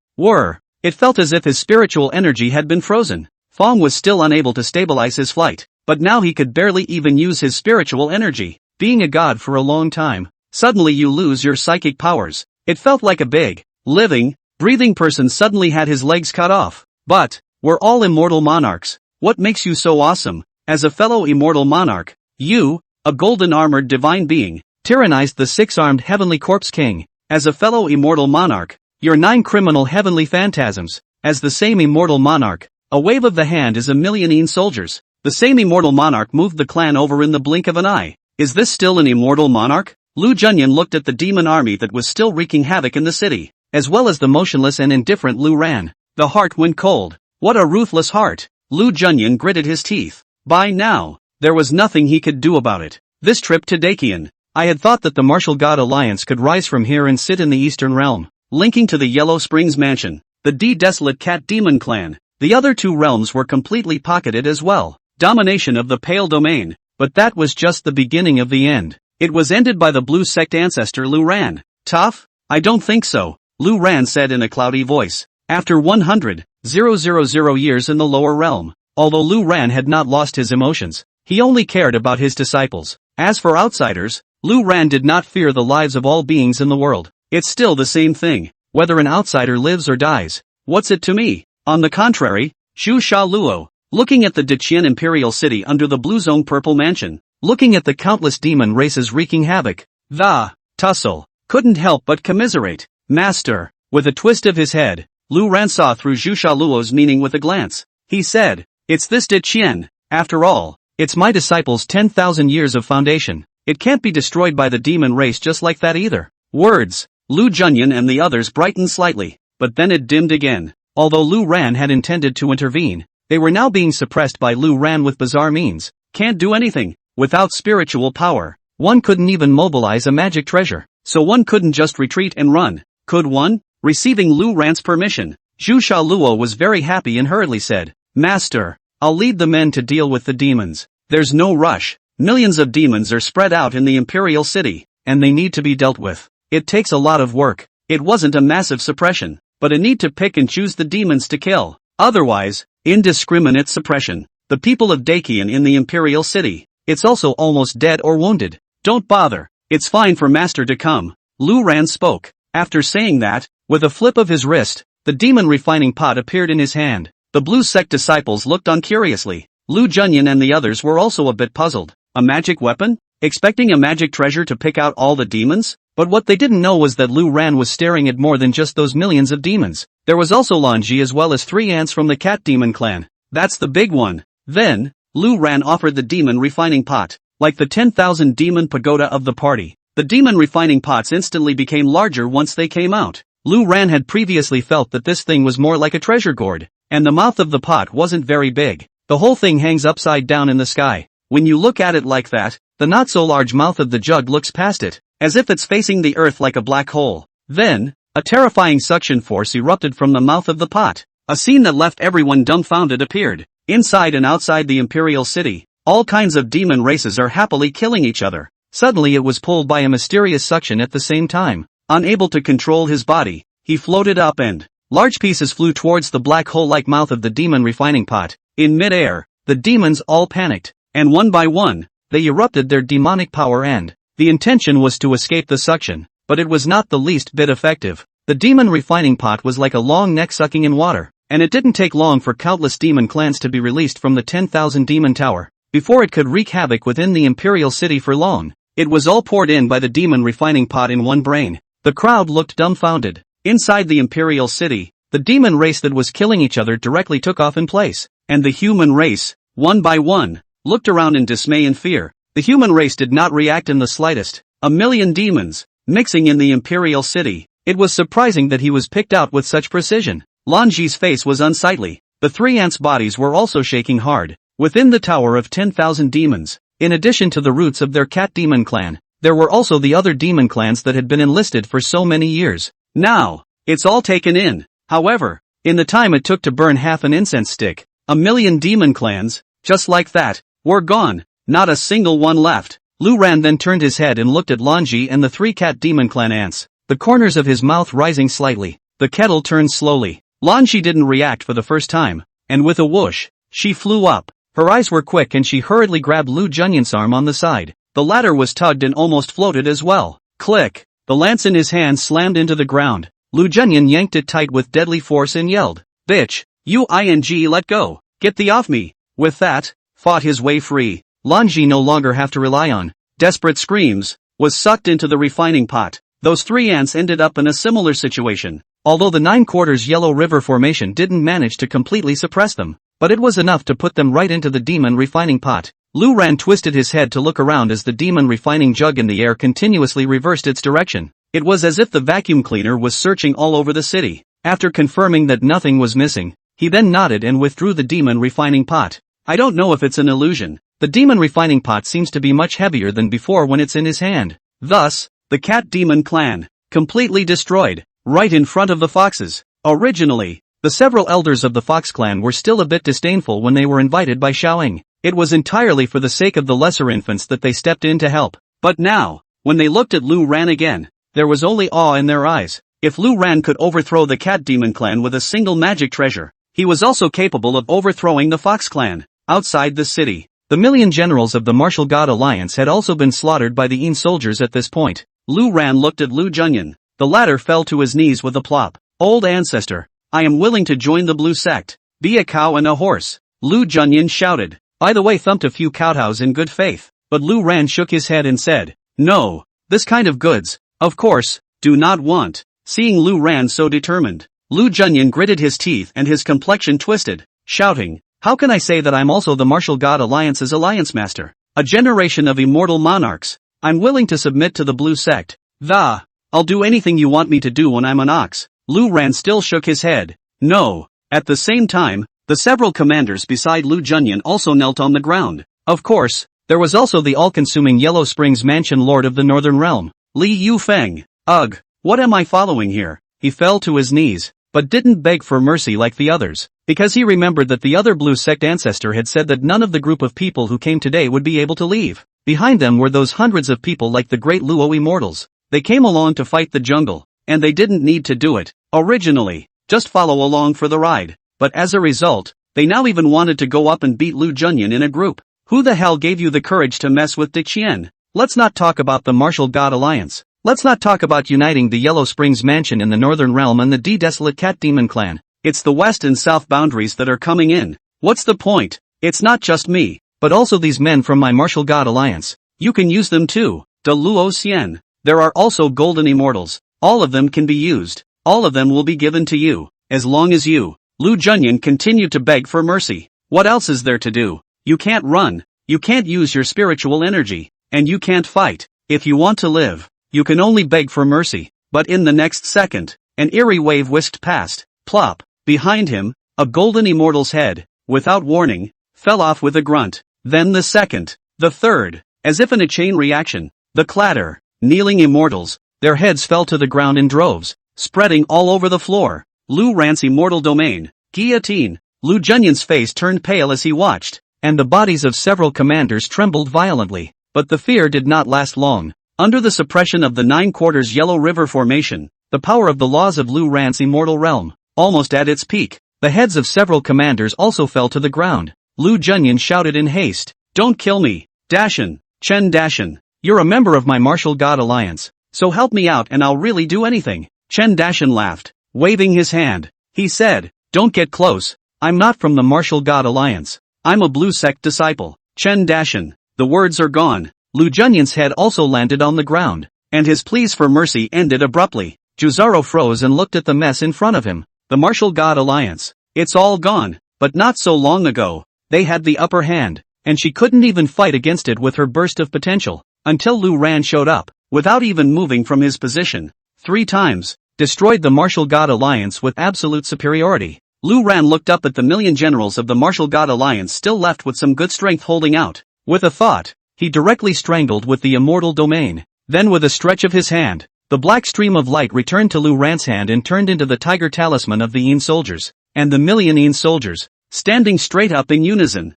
it felt as if his spiritual energy had been frozen. Fong was still unable to stabilize his flight, but now he could barely even use his spiritual energy. Being a god for a long time, suddenly you lose your psychic powers. It felt like a big, living, breathing person suddenly had his legs cut off. But, we're all immortal monarchs. What makes you so awesome? As a fellow immortal monarch, you, a golden-armored divine being, tyrannized the 6-armed heavenly corpse king. As a fellow immortal monarch, your 9 criminal heavenly phantasms. As the same immortal monarch, a wave of the hand is a million soldiers. The same immortal monarch moved the clan over in the blink of an eye. Is this still an immortal monarch? Lu Junyan looked at the demon army that was still wreaking havoc in the city, as well as the motionless and indifferent Lu Ran. The heart went cold. What a ruthless heart. Lu Junyan gritted his teeth. By now, there was nothing he could do about it. This trip to Dakian. I had thought that the Martial God Alliance could rise from here and sit in the Eastern Realm, linking to the Yellow Springs Mansion, the desolate Cat Demon clan. The other 2 realms were completely pocketed as well. Domination of the Pale Domain. But that was just the beginning of the end. It was ended by the Blue Sect ancestor Lu Ran. Tough? I don't think so, Lu Ran said in a cloudy voice. After 100,000 years in the lower realm, although Lu Ran had not lost his emotions, he only cared about his disciples. As for outsiders, Lu Ran did not fear the lives of all beings in the world. It's still the same thing, whether an outsider lives or dies. What's it to me? On the contrary, Xu Sha Luo, looking at the Daqian imperial city under the blue zone purple mansion, looking at the countless demon races wreaking havoc, the tussle, couldn't help but commiserate. Master, with a twist of his head, Lu Ran saw through Xu Sha Luo's meaning with a glance. He said, "It's this Daqian. After all, it's my disciples' 10,000 years of foundation. It can't be destroyed by the demon race just like that either." Words. Lu Junyan and the others brightened slightly, but then it dimmed again. Although Lu Ran had intended to intervene, they were now being suppressed by Lu Ran with bizarre means. Can't do anything. Without spiritual power, one couldn't even mobilize a magic treasure, so one couldn't just retreat and run. Could one? Receiving Lu Ran's permission, Xu Sha Luo was very happy and hurriedly said, "Master, I'll lead the men to deal with the demons. There's no rush. Millions of demons are spread out in the imperial city, and they need to be dealt with. It takes a lot of work." It wasn't a massive suppression, but a need to pick and choose the demons to kill. Otherwise, indiscriminate suppression. The people of Dakian in the imperial city, it's also almost dead or wounded. Don't bother. It's fine for Master to come. Lu Ran spoke. After saying that, with a flip of his wrist, the demon refining pot appeared in his hand. The Blue Sect disciples looked on curiously. Lu Junyan and the others were also a bit puzzled. A magic weapon? Expecting a magic treasure to pick out all the demons? But what they didn't know was that Lu Ran was staring at more than just those millions of demons. There was also Lanji as well as 3 ants from the cat demon clan. That's the big one. Then, Lu Ran offered the demon refining pot. Like the 10,000 demon pagoda of the party, the demon refining pots instantly became larger once they came out. Lu Ran had previously felt that this thing was more like a treasure gourd, and the mouth of the pot wasn't very big. The whole thing hangs upside down in the sky. When you look at it like that, the not-so-large mouth of the jug looks past it, as if it's facing the earth like a black hole. Then, a terrifying suction force erupted from the mouth of the pot. A scene that left everyone dumbfounded appeared. Inside and outside the Imperial City, all kinds of demon races are happily killing each other. Suddenly it was pulled by a mysterious suction at the same time. Unable to control his body, he floated up and large pieces flew towards the black hole-like mouth of the demon refining pot. In mid-air, the demons all panicked, and one by one, they erupted their demonic power and the intention was to escape the suction, but it was not the least bit effective. The demon refining pot was like a long neck sucking in water, and it didn't take long for countless demon clans to be released from the 10,000 demon tower. Before it could wreak havoc within the Imperial City for long, it was all poured in by the demon refining pot in one brain. The crowd looked dumbfounded. Inside the Imperial City, the demon race that was killing each other directly took off in place, and the human race, one by one, looked around in dismay and fear. The human race did not react in the slightest. 1,000,000 demons, mixing in the Imperial City. It was surprising that he was picked out with such precision. Lanji's face was unsightly. The 3 ants' bodies were also shaking hard. Within the tower of 10,000 demons, in addition to the roots of their cat demon clan, there were also the other demon clans that had been enlisted for so many years. Now, it's all taken in. However, in the time it took to burn half an incense stick, 1,000,000 demon clans, just like that, were gone. Not a single one left. Lu Ran then turned his head and looked at Lanji and the 3 cat demon clan ants, the corners of his mouth rising slightly. The kettle turned slowly. Lanji didn't react for the first time, and with a whoosh, she flew up. Her eyes were quick and she hurriedly grabbed Lu Junyun's arm on the side. The latter was tugged and almost floated as well. Click! The lance in his hand slammed into the ground. Lu Junyun yanked it tight with deadly force and yelled, "Bitch! Let go! Get thee off me!" With that, fought his way free. Lanji no longer have to rely on desperate screams, was sucked into the refining pot. Those 3 ants ended up in a similar situation, although the 9 quarters yellow river formation didn't manage to completely suppress them, but it was enough to put them right into the demon refining pot. Lu Ran twisted his head to look around as the demon refining jug in the air continuously reversed its direction. It was as if the vacuum cleaner was searching all over the city. After confirming that nothing was missing, he then nodded and withdrew the demon refining pot. I don't know if it's an illusion. The demon refining pot seems to be much heavier than before when it's in his hand. Thus, the cat demon clan, completely destroyed, right in front of the foxes. Originally, the several elders of the fox clan were still a bit disdainful when they were invited by Xiaoying. It was entirely for the sake of the lesser infants that they stepped in to help. But now, when they looked at Lu Ran again, there was only awe in their eyes. If Lu Ran could overthrow the cat demon clan with a single magic treasure, he was also capable of overthrowing the fox clan. Outside the city, the 1,000,000 generals of the Martial God Alliance had also been slaughtered by the Yin soldiers at this point. Lu Ran looked at Lu Junyun. The latter fell to his knees with a plop. "Old ancestor, I am willing to join the blue sect. Be a cow and a horse." Lu Junyun shouted. By the way, thumped a few kowtows in good faith, but Lu Ran shook his head and said, "No, this kind of goods, of course, do not want." Seeing Lu Ran so determined, Lu Junyun gritted his teeth and his complexion twisted, shouting, "How can I say that I'm also the Martial God Alliance's alliance master? A generation of immortal monarchs. I'm willing to submit to the blue sect. I'll do anything you want me to do when I'm an ox." Lu Ran still shook his head. "No." At the same time, the several commanders beside Lu Junyun also knelt on the ground. Of course, there was also the all-consuming Yellow Springs Mansion Lord of the Northern Realm, Li Yufeng. Ugh, what am I following here? He fell to his knees, but didn't beg for mercy like the others, because he remembered that the other blue sect ancestor had said that none of the group of people who came today would be able to leave. Behind them were those hundreds of people like the great Luo immortals. They came along to fight the jungle, and they didn't need to do it originally, just follow along for the ride. But as a result, they now even wanted to go up and beat Lu Junyun in a group. Who the hell gave you the courage to mess with Dixian? Let's not talk about the Martial God Alliance. Let's not talk about uniting the Yellow Springs Mansion in the Northern Realm and the Desolate Cat Demon Clan. It's the west and south boundaries that are coming in. What's the point? It's not just me, but also these men from my Martial God Alliance. You can use them too. De Luo Xian. There are also golden immortals. All of them can be used. All of them will be given to you, as long as you. Lu Junyan continued to beg for mercy. What else is there to do? You can't run. You can't use your spiritual energy. And you can't fight. If you want to live, you can only beg for mercy. But in the next second, an eerie wave whisked past. Plop. Behind him, a golden immortal's head, without warning, fell off with a grunt. Then the second, the third, as if in a chain reaction, the clatter. Kneeling immortals, their heads fell to the ground in droves, spreading all over the floor. Lu Ran's immortal domain, guillotine. Lu Junyan's face turned pale as he watched, and the bodies of several commanders trembled violently. But the fear did not last long. Under the suppression of the 9/4 Yellow River Formation, the power of the laws of Lu Ran's immortal realm, almost at its peak, the heads of several commanders also fell to the ground. Lu Junyan shouted in haste, "Don't kill me, Dashan, Chen Dashan. You're a member of my Martial God Alliance, so help me out and I'll really do anything." Chen Dashan laughed, waving his hand. He said, "Don't get close, I'm not from the Martial God Alliance. I'm a Blue Sect disciple." Chen Dashan. The words are gone. Lu Junyan's head also landed on the ground, and his pleas for mercy ended abruptly. Juzaro froze and looked at the mess in front of him. The Martial God Alliance. It's all gone, but not so long ago. They had the upper hand, and she couldn't even fight against it with her burst of potential. Until Lu Ran showed up, without even moving from his position. 3 times, destroyed the Martial God Alliance with absolute superiority. Lu Ran looked up at the million generals of the Martial God Alliance still left with some good strength holding out. With a thought, he directly strangled with the immortal domain. Then with a stretch of his hand, the black stream of light returned to Lu Ran's hand and turned into the tiger talisman of the Yin soldiers, and the million Yin soldiers, standing straight up in unison.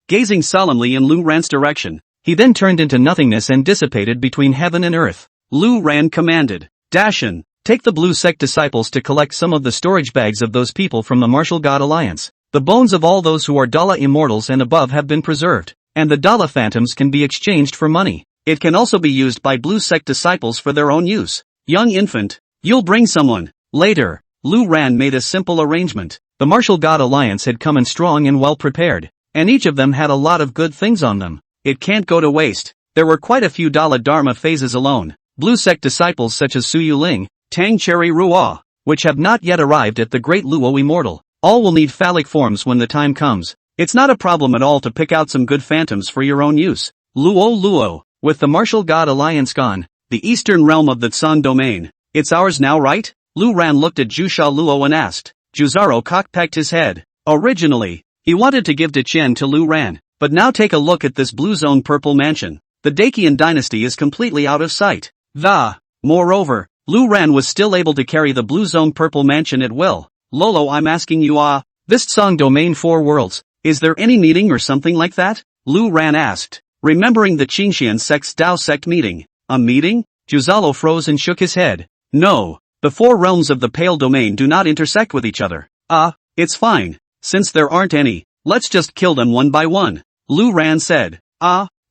Gazing solemnly in Lu Ran's direction, he then turned into nothingness and dissipated between heaven and earth. Lu Ran commanded, "Dashan, take the Blue Sect disciples to collect some of the storage bags of those people from the Martial God Alliance. The bones of all those who are Dala immortals and above have been preserved, and the Dala phantoms can be exchanged for money. It can also be used by Blue Sect disciples for their own use. Young infant, you'll bring someone." Later, Lu Ran made a simple arrangement. The Martial God Alliance had come in strong and well prepared, and each of them had a lot of good things on them. It can't go to waste. There were quite a few Dala Dharma phases alone. Blue Sect disciples such as Su Yuling, Tang Cherry Ruo, which have not yet arrived at the Great Luo Immortal. All will need phallic forms when the time comes. It's not a problem at all to pick out some good phantoms for your own use. Luo, with the Martial God Alliance gone, the eastern realm of the Tsang domain, it's ours now, right? Lu Ran looked at Jusha Luo and asked. Juzaro cockpecked his head. Originally, he wanted to give Dechen to Lu Ran, but now take a look at this blue zone purple mansion. The Dakian dynasty is completely out of sight. Moreover, Lu Ran was still able to carry the blue zone purple mansion at will. Lolo, I'm asking you, this Tsang domain 4 worlds, is there any meeting or something like that? Lu Ran asked, remembering the Qingxian sect's Dao sect meeting. A meeting? Juzalo froze and shook his head. No, the 4 realms of the Pale domain do not intersect with each other. It's fine. Since there aren't any, let's just kill them one by one. Lu Ran said.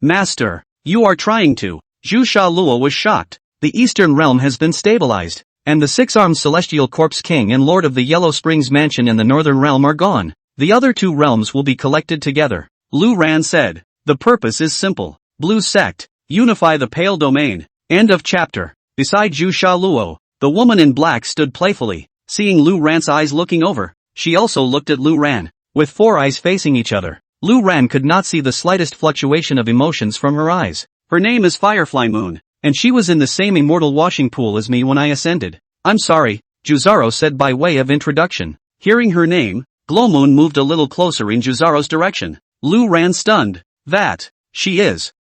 Master, you are trying to. Zhu Sha Luo was shocked. The Eastern Realm has been stabilized, and the 6-armed Celestial Corpse King and Lord of the Yellow Springs Mansion in the Northern Realm are gone. The other 2 realms will be collected together. Lu Ran said. The purpose is simple. Blue Sect, unify the Pale domain. End of chapter. Beside Zhu Sha Luo, the woman in black stood playfully, seeing Lu Ran's eyes looking over. She also looked at Lu Ran, with 4 eyes facing each other. Lu Ran could not see the slightest fluctuation of emotions from her eyes. Her name is Firefly Moon, and she was in the same immortal washing pool as me when I ascended. I'm sorry, Juzaro said by way of introduction. Hearing her name, Glowmoon moved a little closer in Juzaro's direction. Lu Ran stunned. That, she is.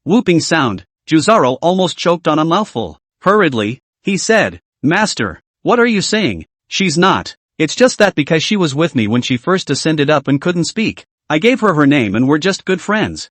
Whooping sound. Juzaro almost choked on a mouthful. Hurriedly, he said, Master, what are you saying? She's not. It's just that because she was with me when she first ascended up and couldn't speak, I gave her her name and we're just good friends.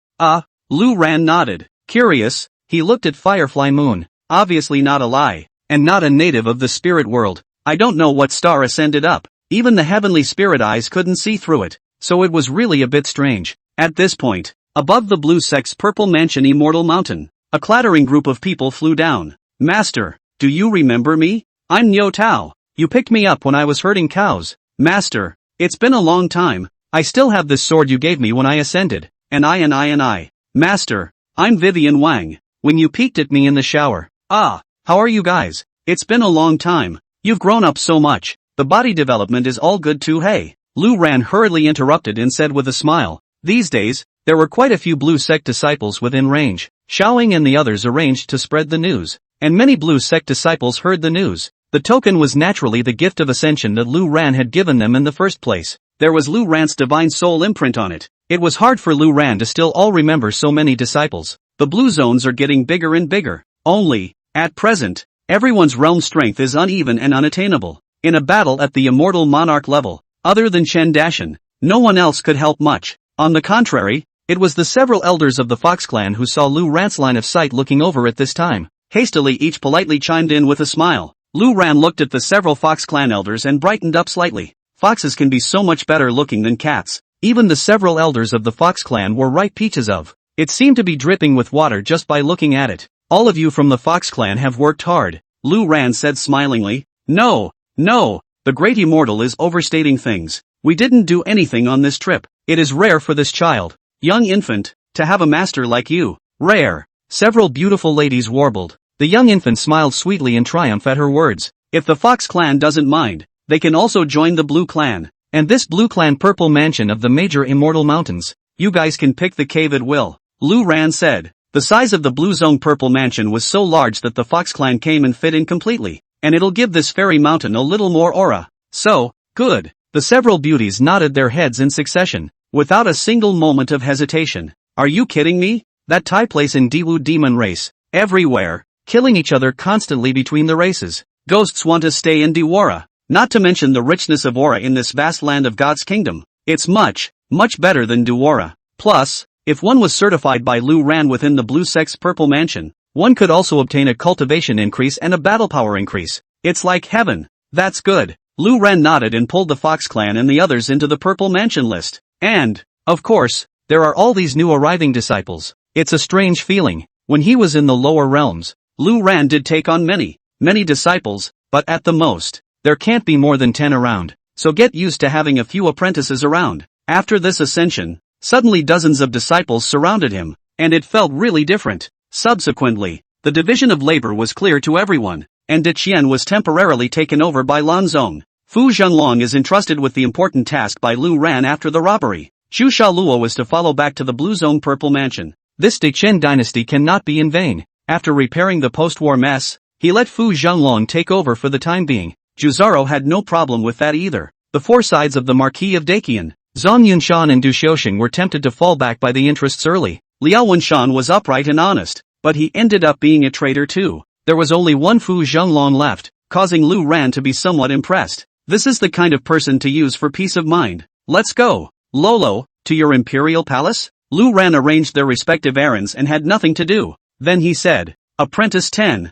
Lu Ran nodded. Curious, he looked at Firefly Moon. Obviously not a lie, and not a native of the spirit world. I don't know what star ascended up. Even the heavenly spirit eyes couldn't see through it, so it was really a bit strange. At this point, above the Blue Sect's purple mansion Immortal Mountain, a clattering group of people flew down. Master, do you remember me? I'm Niu Tao. You picked me up when I was herding cows. Master, it's been a long time. I still have this sword you gave me when I ascended. And I. Master, I'm Vivian Wang. when you peeked at me in the shower. Ah, how are you guys? It's been a long time. You've grown up so much. The body development is all good too, hey. Lu Ran hurriedly interrupted and said with a smile. These days, there were quite a few blue sect disciples within range. Xiaoying and the others arranged to spread the news, and many blue sect disciples heard the news. The token was naturally the gift of ascension that Lu Ran had given them in the first place. There was Lu Ran's divine soul imprint on it. It was hard for Lu Ran to still all remember so many disciples. The blue zones are getting bigger and bigger. Only, at present, everyone's realm strength is uneven and unattainable. In a battle at the immortal monarch level, other than Chen Dashan, no one else could help much. On the contrary, it was the several elders of the Fox clan who saw Lu Ran's line of sight looking over at this time. Hastily each politely chimed in with a smile. Lu Ran looked at the several Fox clan elders and brightened up slightly. Foxes can be so much better looking than cats. Even the several elders of the Fox clan were ripe peaches of. It seemed to be dripping with water just by looking at it. All of you from the Fox clan have worked hard, Lu Ran said smilingly. No, the great immortal is overstating things. We didn't do anything on this trip. It is rare for this child, young infant, to have a master like you. Rare. Several beautiful ladies warbled. The young infant smiled sweetly in triumph at her words. If the Fox clan doesn't mind, they can also join the Blue clan. And this Blue clan purple mansion of the major immortal mountains. You guys can pick the cave at will, Lu Ran said. The size of the Blue Zone purple mansion was so large that the Fox clan came and fit in completely. And it'll give this fairy mountain a little more aura. So, good. The several beauties nodded their heads in succession, without a single moment of hesitation. Are you kidding me? That Thai place in Daewoo demon race. Everywhere. Killing each other constantly between the races. Ghosts want to stay in Dewara. Not to mention the richness of aura in this vast land of God's kingdom. It's much better than Dewara. Plus, if one was certified by Lu Ran within the Blue Sect's purple mansion, one could also obtain a cultivation increase and a battle power increase. It's like heaven. That's good. Lu Ran nodded and pulled the Fox clan and the others into the purple mansion list. And, of course, there are all these new arriving disciples. It's a strange feeling. When he was in the lower realms, Lu Ran did take on many disciples, but at the most, there can't be more than 10 around. So get used to having a few apprentices around. After this ascension, suddenly dozens of disciples surrounded him, and it felt really different. Subsequently, the division of labor was clear to everyone, and De Qian was temporarily taken over by Lan Zong. Fu Zhenglong is entrusted with the important task by Lu Ran after the robbery. Xu Shaoluo was to follow back to the Blue Zone Purple Mansion. This De Qian dynasty cannot be in vain. After repairing the post-war mess, he let Fu Zhenglong take over for the time being. Juzaro had no problem with that either. The four sides of the Marquis of Daqian, Zhang Yunshan and Du Xiuxing were tempted to fall back by the interests early. Liao Wenshan was upright and honest, but he ended up being a traitor too. There was only one Fu Zhenglong left, causing Lu Ran to be somewhat impressed. This is the kind of person to use for peace of mind. Let's go, Lolo, to your imperial palace? Lu Ran arranged their respective errands and had nothing to do. Then he said, Apprentice 10,000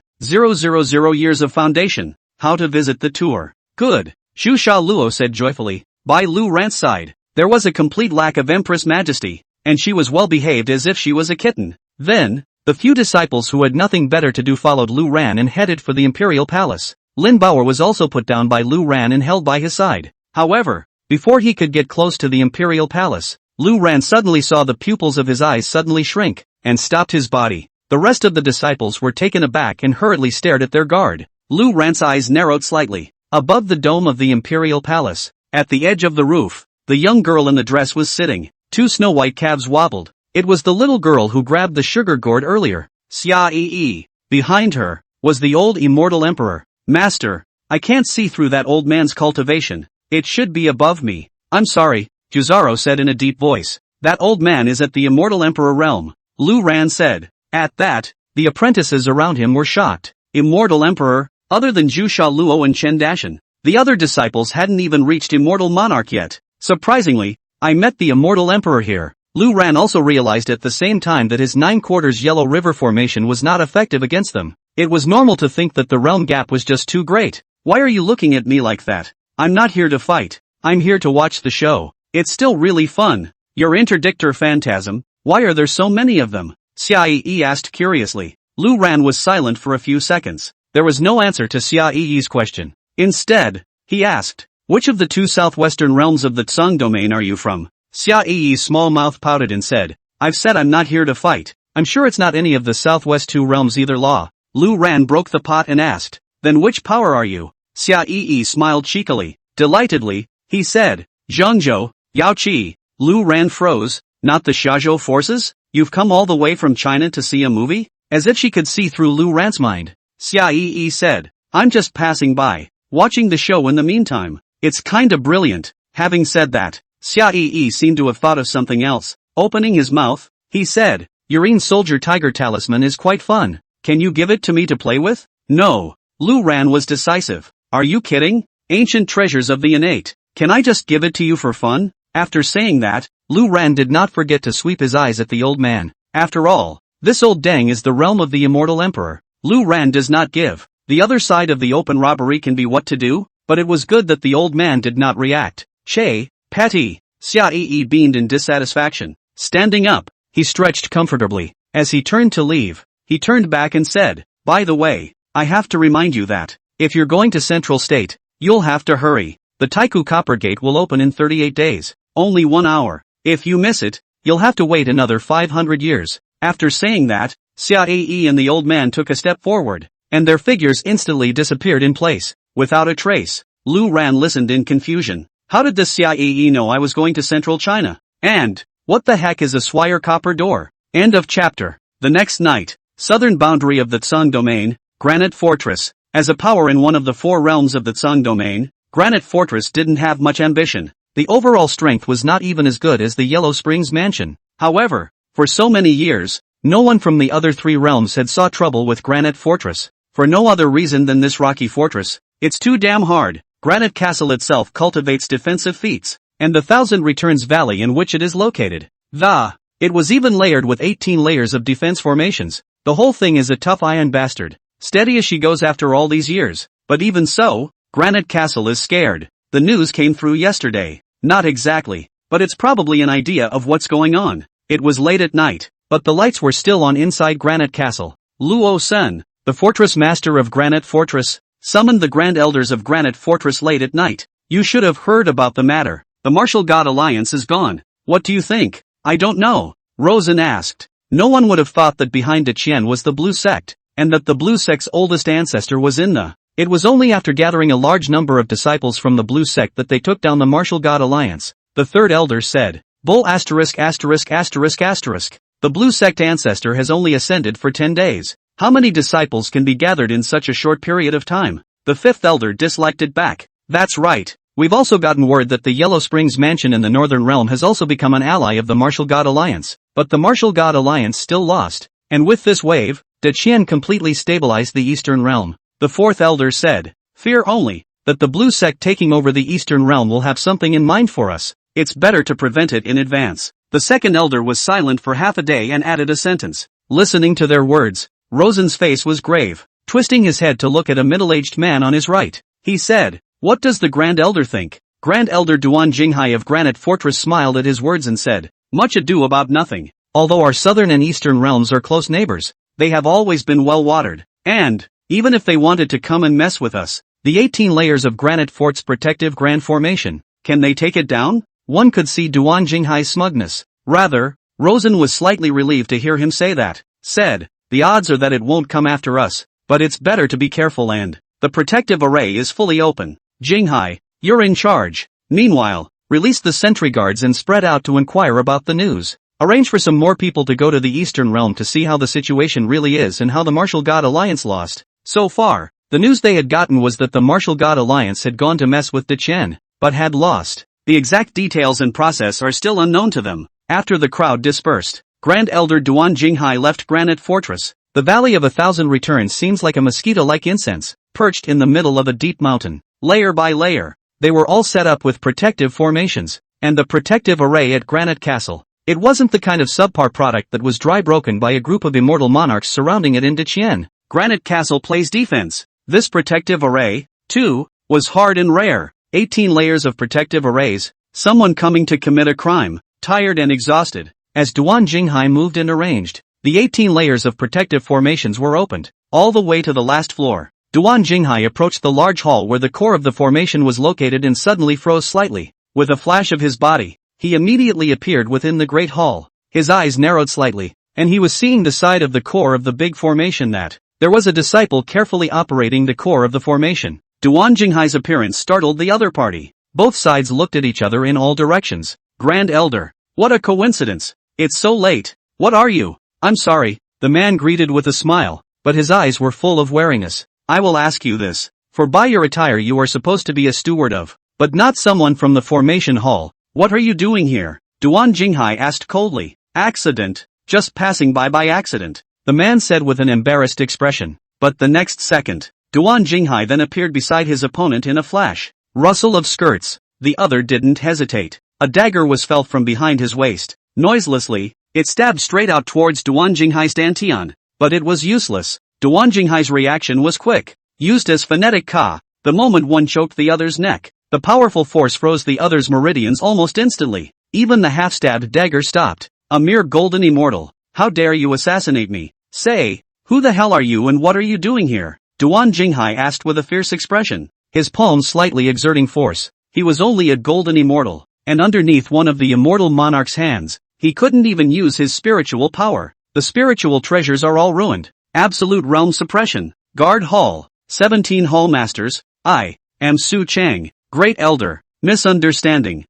years of foundation, how to visit the tour. Good, Xu Shaoluo said joyfully. By Lu Ran's side, there was a complete lack of Empress Majesty, and she was well behaved as if she was a kitten. Then, the few disciples who had nothing better to do followed Lu Ran and headed for the imperial palace. Lin Baoer was also put down by Lu Ran and held by his side. However, before he could get close to the imperial palace, Lu Ran suddenly saw the pupils of his eyes suddenly shrink, and stopped his body. The rest of the disciples were taken aback and hurriedly stared at their guard. Lu Ran's eyes narrowed slightly. Above the dome of the imperial palace, at the edge of the roof, the young girl in the dress was sitting. Two snow-white calves wobbled. It was the little girl who grabbed the sugar gourd earlier. Xia Yi. Behind her was the old immortal emperor. Master, I can't see through that old man's cultivation. It should be above me. I'm sorry, Juzaro said in a deep voice. That old man is at the immortal emperor realm, Lu Ran said. At that, the apprentices around him were shocked. Immortal emperor? Other than Zhu Shaoluo and Chen Dashan, the other disciples hadn't even reached immortal monarch yet. Surprisingly, I met the immortal emperor here. Lu Ran also realized at the same time that his 9/4 yellow river formation was not effective against them. It was normal to think that the realm gap was just too great. Why are you looking at me like that? I'm not here to fight. I'm here to watch the show. It's still really fun. Your interdictor phantasm, why are there so many of them? Xia Yi asked curiously. Lu Ran was silent for a few seconds. There was no answer to Xia Yi's question. Instead, he asked, which of the two southwestern realms of the Tsang domain are you from? Xia Yi's small mouth pouted and said, I've said I'm not here to fight. I'm sure it's not any of the Southwest Two Realms either. Law. Lu Ran broke the pot and asked, then which power are you? Xia Yi smiled cheekily. Delightedly, he said, Zhengzhou, Yao Qi. Lu Ran froze. Not the Xiaozhou forces? You've come all the way from China to see a movie? As if she could see through Lu Ran's mind. Xia Yi said, I'm just passing by, watching the show in the meantime. It's kinda brilliant. Having said that, Xia Yi seemed to have thought of something else. Opening his mouth, he said, Yurine Soldier Tiger Talisman is quite fun. Can you give it to me to play with? No. Lu Ran was decisive. Are you kidding? Ancient treasures of the innate. Can I just give it to you for fun? After saying that, Lu Ran did not forget to sweep his eyes at the old man. After all, this old dang is the realm of the immortal emperor. Lu Ran does not give. The other side of the open robbery can be what to do, but it was good that the old man did not react. Che, Patty. Xia Yi beamed in dissatisfaction. Standing up, he stretched comfortably. As he turned to leave, he turned back and said, by the way, I have to remind you that, if you're going to Central State, you'll have to hurry. The Taiku Copper Gate will open in 38 days. Only 1 hour. If you miss it, you'll have to wait another 500 years. After saying that, Xia Yi and the old man took a step forward, and their figures instantly disappeared in place, without a trace. Lu Ran listened in confusion. How did this Xia Yi know I was going to Central China? And, what the heck is a Swire Copper Door? End of chapter. The next night, southern boundary of the Tsang Domain, Granite Fortress. As a power in one of the 4 realms of the Tsang Domain, Granite Fortress didn't have much ambition. The overall strength was not even as good as the Yellow Springs Mansion. However, for so many years, no one from the other 3 realms had saw trouble with Granite Fortress. For no other reason than this rocky fortress. It's too damn hard. Granite Castle itself cultivates defensive feats, and the Thousand Returns Valley in which it is located. It was even layered with 18 layers of defense formations. The whole thing is a tough iron bastard. Steady as she goes after all these years. But even so, Granite Castle is scared. The news came through yesterday. Not exactly, but it's probably an idea of what's going on. It was late at night, but the lights were still on inside Granite Castle. Luo Sen, the fortress master of Granite Fortress, summoned the Grand Elders of Granite Fortress late at night. You should have heard about the matter. The Martial God Alliance is gone. What do you think? I don't know, Rosen asked. No one would have thought that behind Deqian was the Blue Sect, and that the Blue Sect's oldest ancestor was in the... It was only after gathering a large number of disciples from the Blue Sect that they took down the Martial God Alliance. The third elder said, Bull asterisk asterisk asterisk asterisk. The Blue Sect ancestor has only ascended for 10 days. How many disciples can be gathered in such a short period of time? The fifth elder disliked it back. That's right. We've also gotten word that the Yellow Springs Mansion in the Northern Realm has also become an ally of the Martial God Alliance. But the Martial God Alliance still lost. And with this wave, Deqian completely stabilized the Eastern Realm. The fourth elder said, Fear only, that the Blue Sect taking over the Eastern Realm will have something in mind for us. It's better to prevent it in advance. The second elder was silent for half a day and added a sentence. Listening to their words, Rosen's face was grave. Twisting his head to look at a middle-aged man on his right, he said, What does the Grand Elder think? Grand Elder Duan Jinghai of Granite Fortress smiled at his words and said, Much ado about nothing. Although our southern and eastern realms are close neighbors, they have always been well-watered. And, even if they wanted to come and mess with us, the 18 layers of Granite Fort's protective Grand Formation, can they take it down? One could see Duan Jinghai's smugness. Rather, Rosen was slightly relieved to hear him say that. Said, The odds are that it won't come after us, but it's better to be careful and, the protective array is fully open. Jinghai, you're in charge. Meanwhile, release the sentry guards and spread out to inquire about the news. Arrange for some more people to go to the Eastern Realm to see how the situation really is and how the Martial God Alliance lost. So far, the news they had gotten was that the Martial God Alliance had gone to mess with Deqian, but had lost. The exact details and process are still unknown to them. After the crowd dispersed, Grand Elder Duan Jinghai left Granite Fortress. The Valley of 1,000 Returns seems like a mosquito-like incense, perched in the middle of a deep mountain. Layer by layer, they were all set up with protective formations, and the protective array at Granite Castle. It wasn't the kind of subpar product that was dry broken by a group of immortal monarchs surrounding it in Deqian. Granite Castle plays defense. This protective array, too, was hard and rare. 18 layers of protective arrays, someone coming to commit a crime, tired and exhausted. As Duan Jinghai moved and arranged, the 18 layers of protective formations were opened, all the way to the last floor. Duan Jinghai approached the large hall where the core of the formation was located and suddenly froze slightly. With a flash of his body, he immediately appeared within the great hall. His eyes narrowed slightly. and he was seeing the side of the core of the big formation that there was a disciple carefully operating the core of the formation. Duan Jinghai's appearance startled the other party. Both sides looked at each other in all directions. Grand Elder. What a coincidence. It's so late. What are you? I'm sorry, the man greeted with a smile, but his eyes were full of wariness. I will ask you this, for by your attire you are supposed to be a steward of, but not someone from the formation hall. What are you doing here? Duan Jinghai asked coldly. Accident. Just passing by accident, the man said with an embarrassed expression. But the next second, Duan Jinghai then appeared beside his opponent in a flash. Rustle of skirts. The other didn't hesitate. A dagger was felt from behind his waist. Noiselessly, it stabbed straight out towards Duan Jinghai's dantian. But it was useless. Duan Jinghai's reaction was quick. Used as phonetic ka, the moment one choked the other's neck, the powerful force froze the other's meridians almost instantly. Even the half-stabbed dagger stopped. A mere golden immortal. How dare you assassinate me? Say, who the hell are you and what are you doing here? Duan Jinghai asked with a fierce expression, his palms slightly exerting force. He was only a golden immortal, and underneath one of the immortal monarch's hands, he couldn't even use his spiritual power. The spiritual treasures are all ruined. Absolute realm suppression. Guard Hall. 17 Hall Masters. I am Su Chang, Great Elder. Misunderstanding.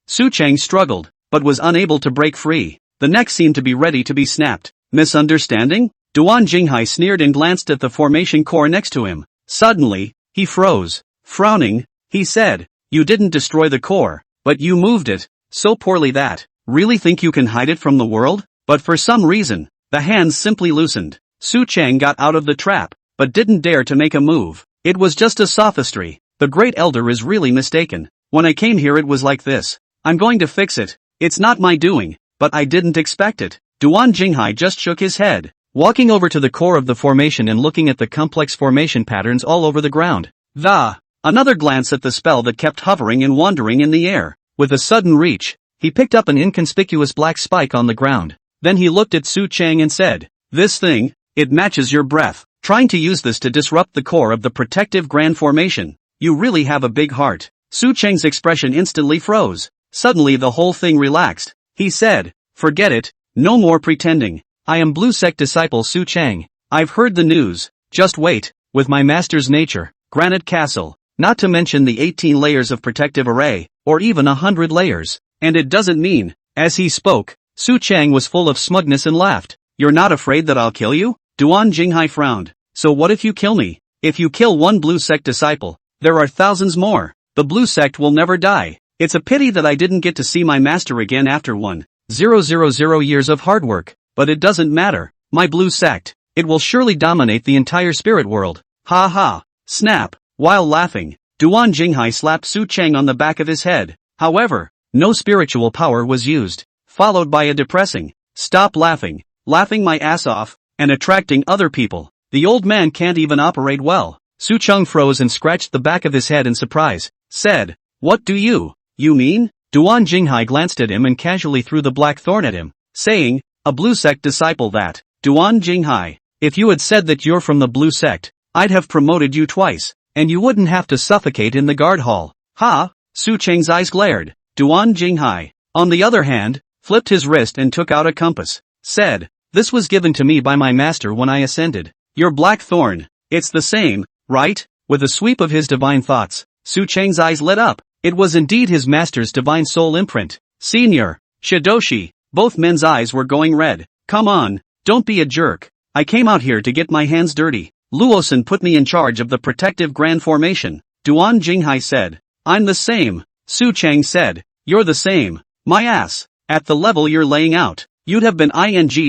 Su Chang struggled, but was unable to break free. The neck seemed to be ready to be snapped. Misunderstanding? Duan Jinghai sneered and glanced at the formation core next to him. Suddenly, he froze. Frowning, he said, you didn't destroy the core, but you moved it, so poorly that, really think you can hide it from the world? But for some reason, the hands simply loosened. Su Chang got out of the trap, but didn't dare to make a move. It was just a sophistry. The Great Elder is really mistaken. When I came here it was like this. I'm going to fix it. It's not my doing, but I didn't expect it. Duan Jinghai just shook his head, walking over to the core of the formation and looking at the complex formation patterns all over the ground. Another glance at the spell that kept hovering and wandering in the air. With a sudden reach, he picked up an inconspicuous black spike on the ground. Then he looked at Su Chang and said, this thing, it matches your breath. Trying to use this to disrupt the core of the protective grand formation. You really have a big heart. Su Chang's expression instantly froze. Suddenly the whole thing relaxed. He said, forget it, no more pretending. I am Blue Sect disciple Su Chang. I've heard the news. Just wait, with my master's nature, Granite Castle, not to mention the 18 layers of protective array, or even 100 layers. And it doesn't mean, as he spoke, Su Chang was full of smugness and laughed. You're not afraid that I'll kill you? Duan Jinghai frowned. So what if you kill me? If you kill one Blue Sect disciple, there are thousands more. The Blue Sect will never die. It's a pity that I didn't get to see my master again after 1,000 years of hard work, but it doesn't matter. My Blue Sect, it will surely dominate the entire spirit world. Ha ha. Snap. While laughing, Duan Jinghai slapped Su Chang on the back of his head. However, no spiritual power was used, followed by a depressing, stop laughing, laughing my ass off, and attracting other people. The old man can't even operate well. Su Chang froze and scratched the back of his head in surprise, said, what do you mean? Duan Jinghai glanced at him and casually threw the black thorn at him, saying, a Blue Sect disciple that. Duan Jinghai, if you had said that you're from the Blue Sect, I'd have promoted you twice, and you wouldn't have to suffocate in the guard hall. Ha! Su Chang's eyes glared. Duan Jinghai, on the other hand, flipped his wrist and took out a compass, said, this was given to me by my master when I ascended. Your black thorn, it's the same, right? With a sweep of his divine thoughts, Su Chang's eyes lit up. It was indeed his master's divine soul imprint. Senior, Shidoshi, both men's eyes were going red. Come on, don't be a jerk. I came out here to get my hands dirty. Luosan put me in charge of the protective grand formation. Duan Jinghai said, I'm the same. Su Chang said, you're the same. My ass. At the level you're laying out, you'd have been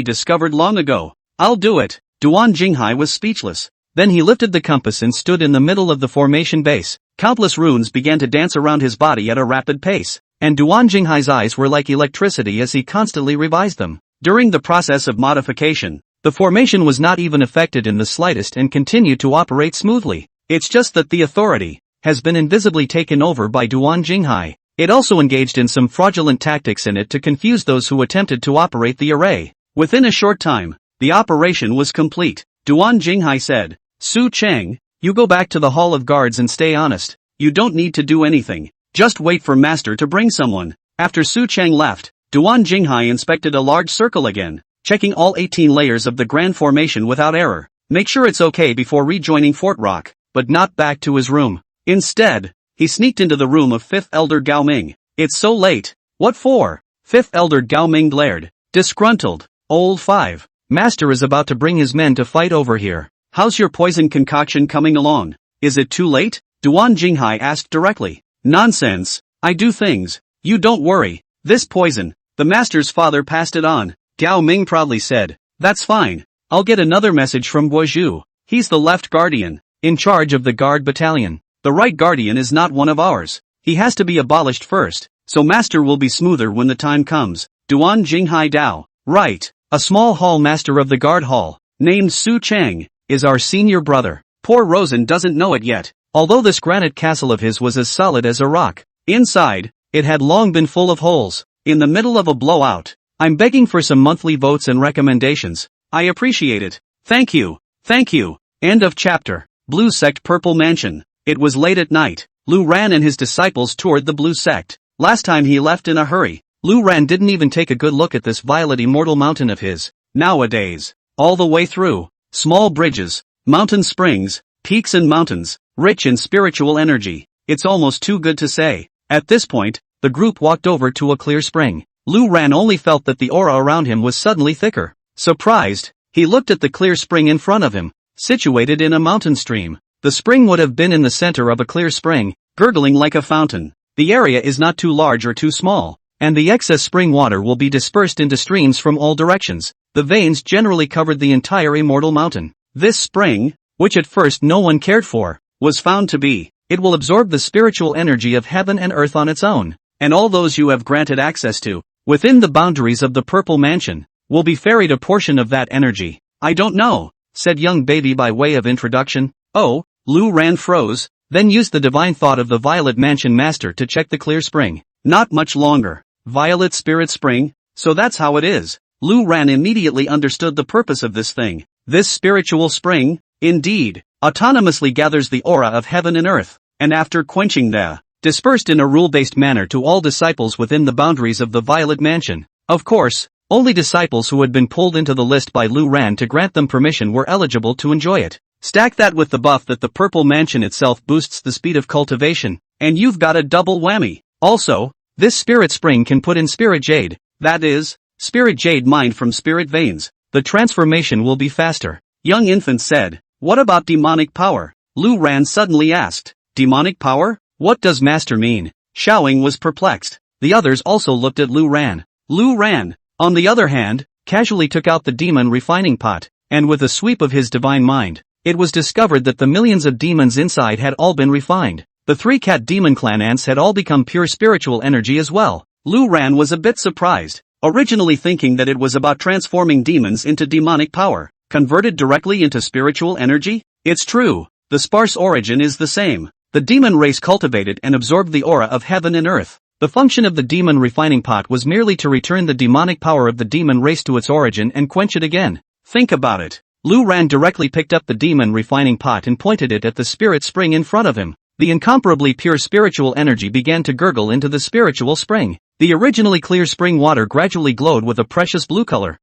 discovered long ago. I'll do it. Duan Jinghai was speechless. Then he lifted the compass and stood in the middle of the formation base. Countless runes began to dance around his body at a rapid pace, and Duan Jinghai's eyes were like electricity as he constantly revised them. During the process of modification, the formation was not even affected in the slightest and continued to operate smoothly. It's just that the authority has been invisibly taken over by Duan Jinghai. It also engaged in some fraudulent tactics in it to confuse those who attempted to operate the array. Within a short time, the operation was complete. Duan Jinghai said, Su Chang, you go back to the Hall of Guards and stay honest. You don't need to do anything. Just wait for Master to bring someone. After Su Chang left, Duan Jinghai inspected a large circle again, checking all 18 layers of the grand formation without error. Make sure it's okay before rejoining Fort Rock, but not back to his room. Instead, he sneaked into the room of 5th Elder Gao Ming. It's so late. What for? 5th Elder Gao Ming glared, disgruntled. Old 5. Master is about to bring his men to fight over here. How's your poison concoction coming along? Is it too late? Duan Jinghai asked directly. Nonsense. I do things. You don't worry. This poison, the master's father passed it on. Gao Ming proudly said. That's fine. I'll get another message from Guozhu. He's the left guardian, in charge of the guard battalion. The right guardian is not one of ours. He has to be abolished first, so master will be smoother when the time comes. Duan Jinghai Dao. Right. A small hall master of the guard hall, named Su Chang, is our senior brother. Poor Rosen doesn't know it yet, although this granite castle of his was as solid as a rock. Inside, it had long been full of holes. In the middle of a blowout. I'm begging for some monthly votes and recommendations. I appreciate it. Thank you. Thank you. End of chapter. Blue Sect Purple Mansion. It was late at night. Lu Ran and his disciples toured the Blue Sect. Last time he left in a hurry. Lu Ran didn't even take a good look at this violet immortal mountain of his. Nowadays, all the way through, small bridges, mountain springs, peaks and mountains, rich in spiritual energy. It's almost too good to say. At this point, the group walked over to a clear spring. Lu Ran only felt that the aura around him was suddenly thicker. Surprised, he looked at the clear spring in front of him, situated in a mountain stream. The spring would have been in the center of a clear spring, gurgling like a fountain. The area is not too large or too small, and the excess spring water will be dispersed into streams from all directions. The veins generally covered the entire immortal mountain. This spring, which at first no one cared for, was found to be. It will absorb the spiritual energy of heaven and earth on its own, and all those you have granted access to, within the boundaries of the Purple Mansion, will be ferried a portion of that energy. I don't know, said young baby by way of introduction. Oh, Lu Ran froze, then used the divine thought of the Violet Mansion Master to check the clear spring. Not much longer. Violet Spirit Spring? So that's how it is. Lu Ran immediately understood the purpose of this thing. This spiritual spring, indeed, autonomously gathers the aura of heaven and earth, and after quenching the, dispersed in a rule-based manner to all disciples within the boundaries of the Violet Mansion. Of course, only disciples who had been pulled into the list by Lu Ran to grant them permission were eligible to enjoy it. Stack that with the buff that the Purple Mansion itself boosts the speed of cultivation, and you've got a double whammy. Also, this spirit spring can put in spirit jade, that is, spirit jade mined from spirit veins. The transformation will be faster. Young infant said. What about demonic power? Lu Ran suddenly asked. Demonic power? What does master mean? Xiaoying was perplexed. The others also looked at Lu Ran. Lu Ran, on the other hand, casually took out the demon refining pot, and with a sweep of his divine mind, it was discovered that the millions of demons inside had all been refined. The 3 cat demon clan ants had all become pure spiritual energy as well. Lu Ran was a bit surprised, originally thinking that it was about transforming demons into demonic power, converted directly into spiritual energy. It's true, the sparse origin is the same. The demon race cultivated and absorbed the aura of heaven and earth. The function of the demon refining pot was merely to return the demonic power of the demon race to its origin and quench it again. Think about it. Lu Ran directly picked up the demon refining pot and pointed it at the spirit spring in front of him. The incomparably pure spiritual energy began to gurgle into the spiritual spring. The originally clear spring water gradually glowed with a precious blue color.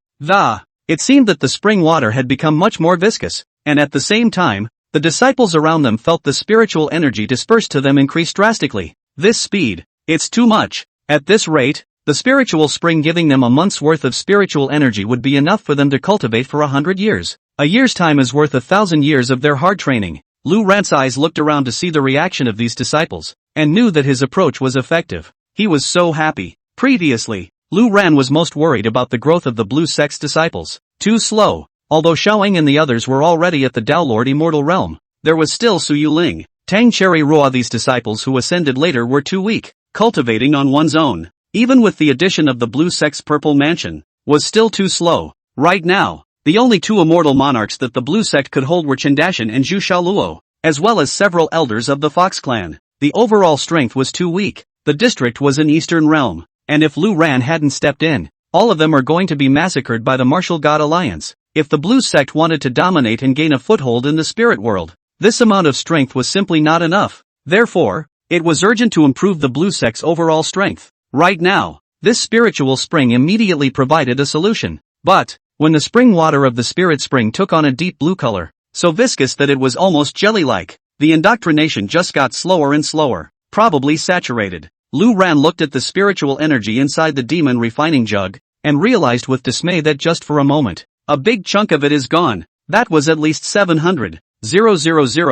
It seemed that the spring water had become much more viscous, and at the same time, the disciples around them felt the spiritual energy dispersed to them increase drastically. This speed, it's too much. At this rate, the spiritual spring giving them a month's worth of spiritual energy would be enough for them to cultivate for 100 years. A year's time is worth 1,000 years of their hard training. Lu Ran's eyes looked around to see the reaction of these disciples, and knew that his approach was effective. He was so happy. Previously, Lu Ran was most worried about the growth of the Blue Sect's disciples. Too slow. Although Xiaoying and the others were already at the Downlord Immortal Realm, there was still Su Yuling, Tang Cherry Roa. These disciples who ascended later were too weak. Cultivating on one's own, even with the addition of the Blue Sect's Purple Mansion, was still too slow. Right now, the only 2 immortal monarchs that the Blue Sect could hold were Chendashan and Zhu Shaoluo, as well as several elders of the Fox clan. The overall strength was too weak. The district was an Eastern realm, and if Lu Ran hadn't stepped in, all of them are going to be massacred by the Martial God Alliance. If the Blue Sect wanted to dominate and gain a foothold in the spirit world, this amount of strength was simply not enough. Therefore, it was urgent to improve the Blue Sect's overall strength. Right now, This spiritual spring immediately provided a solution. But, when the spring water of the spirit spring took on a deep blue color, so viscous that it was almost jelly-like, the indoctrination just got slower and slower, probably saturated. Lu Ran looked at the spiritual energy inside the demon refining jug, and realized with dismay that just for a moment, a big chunk of it is gone. That was at least 700,000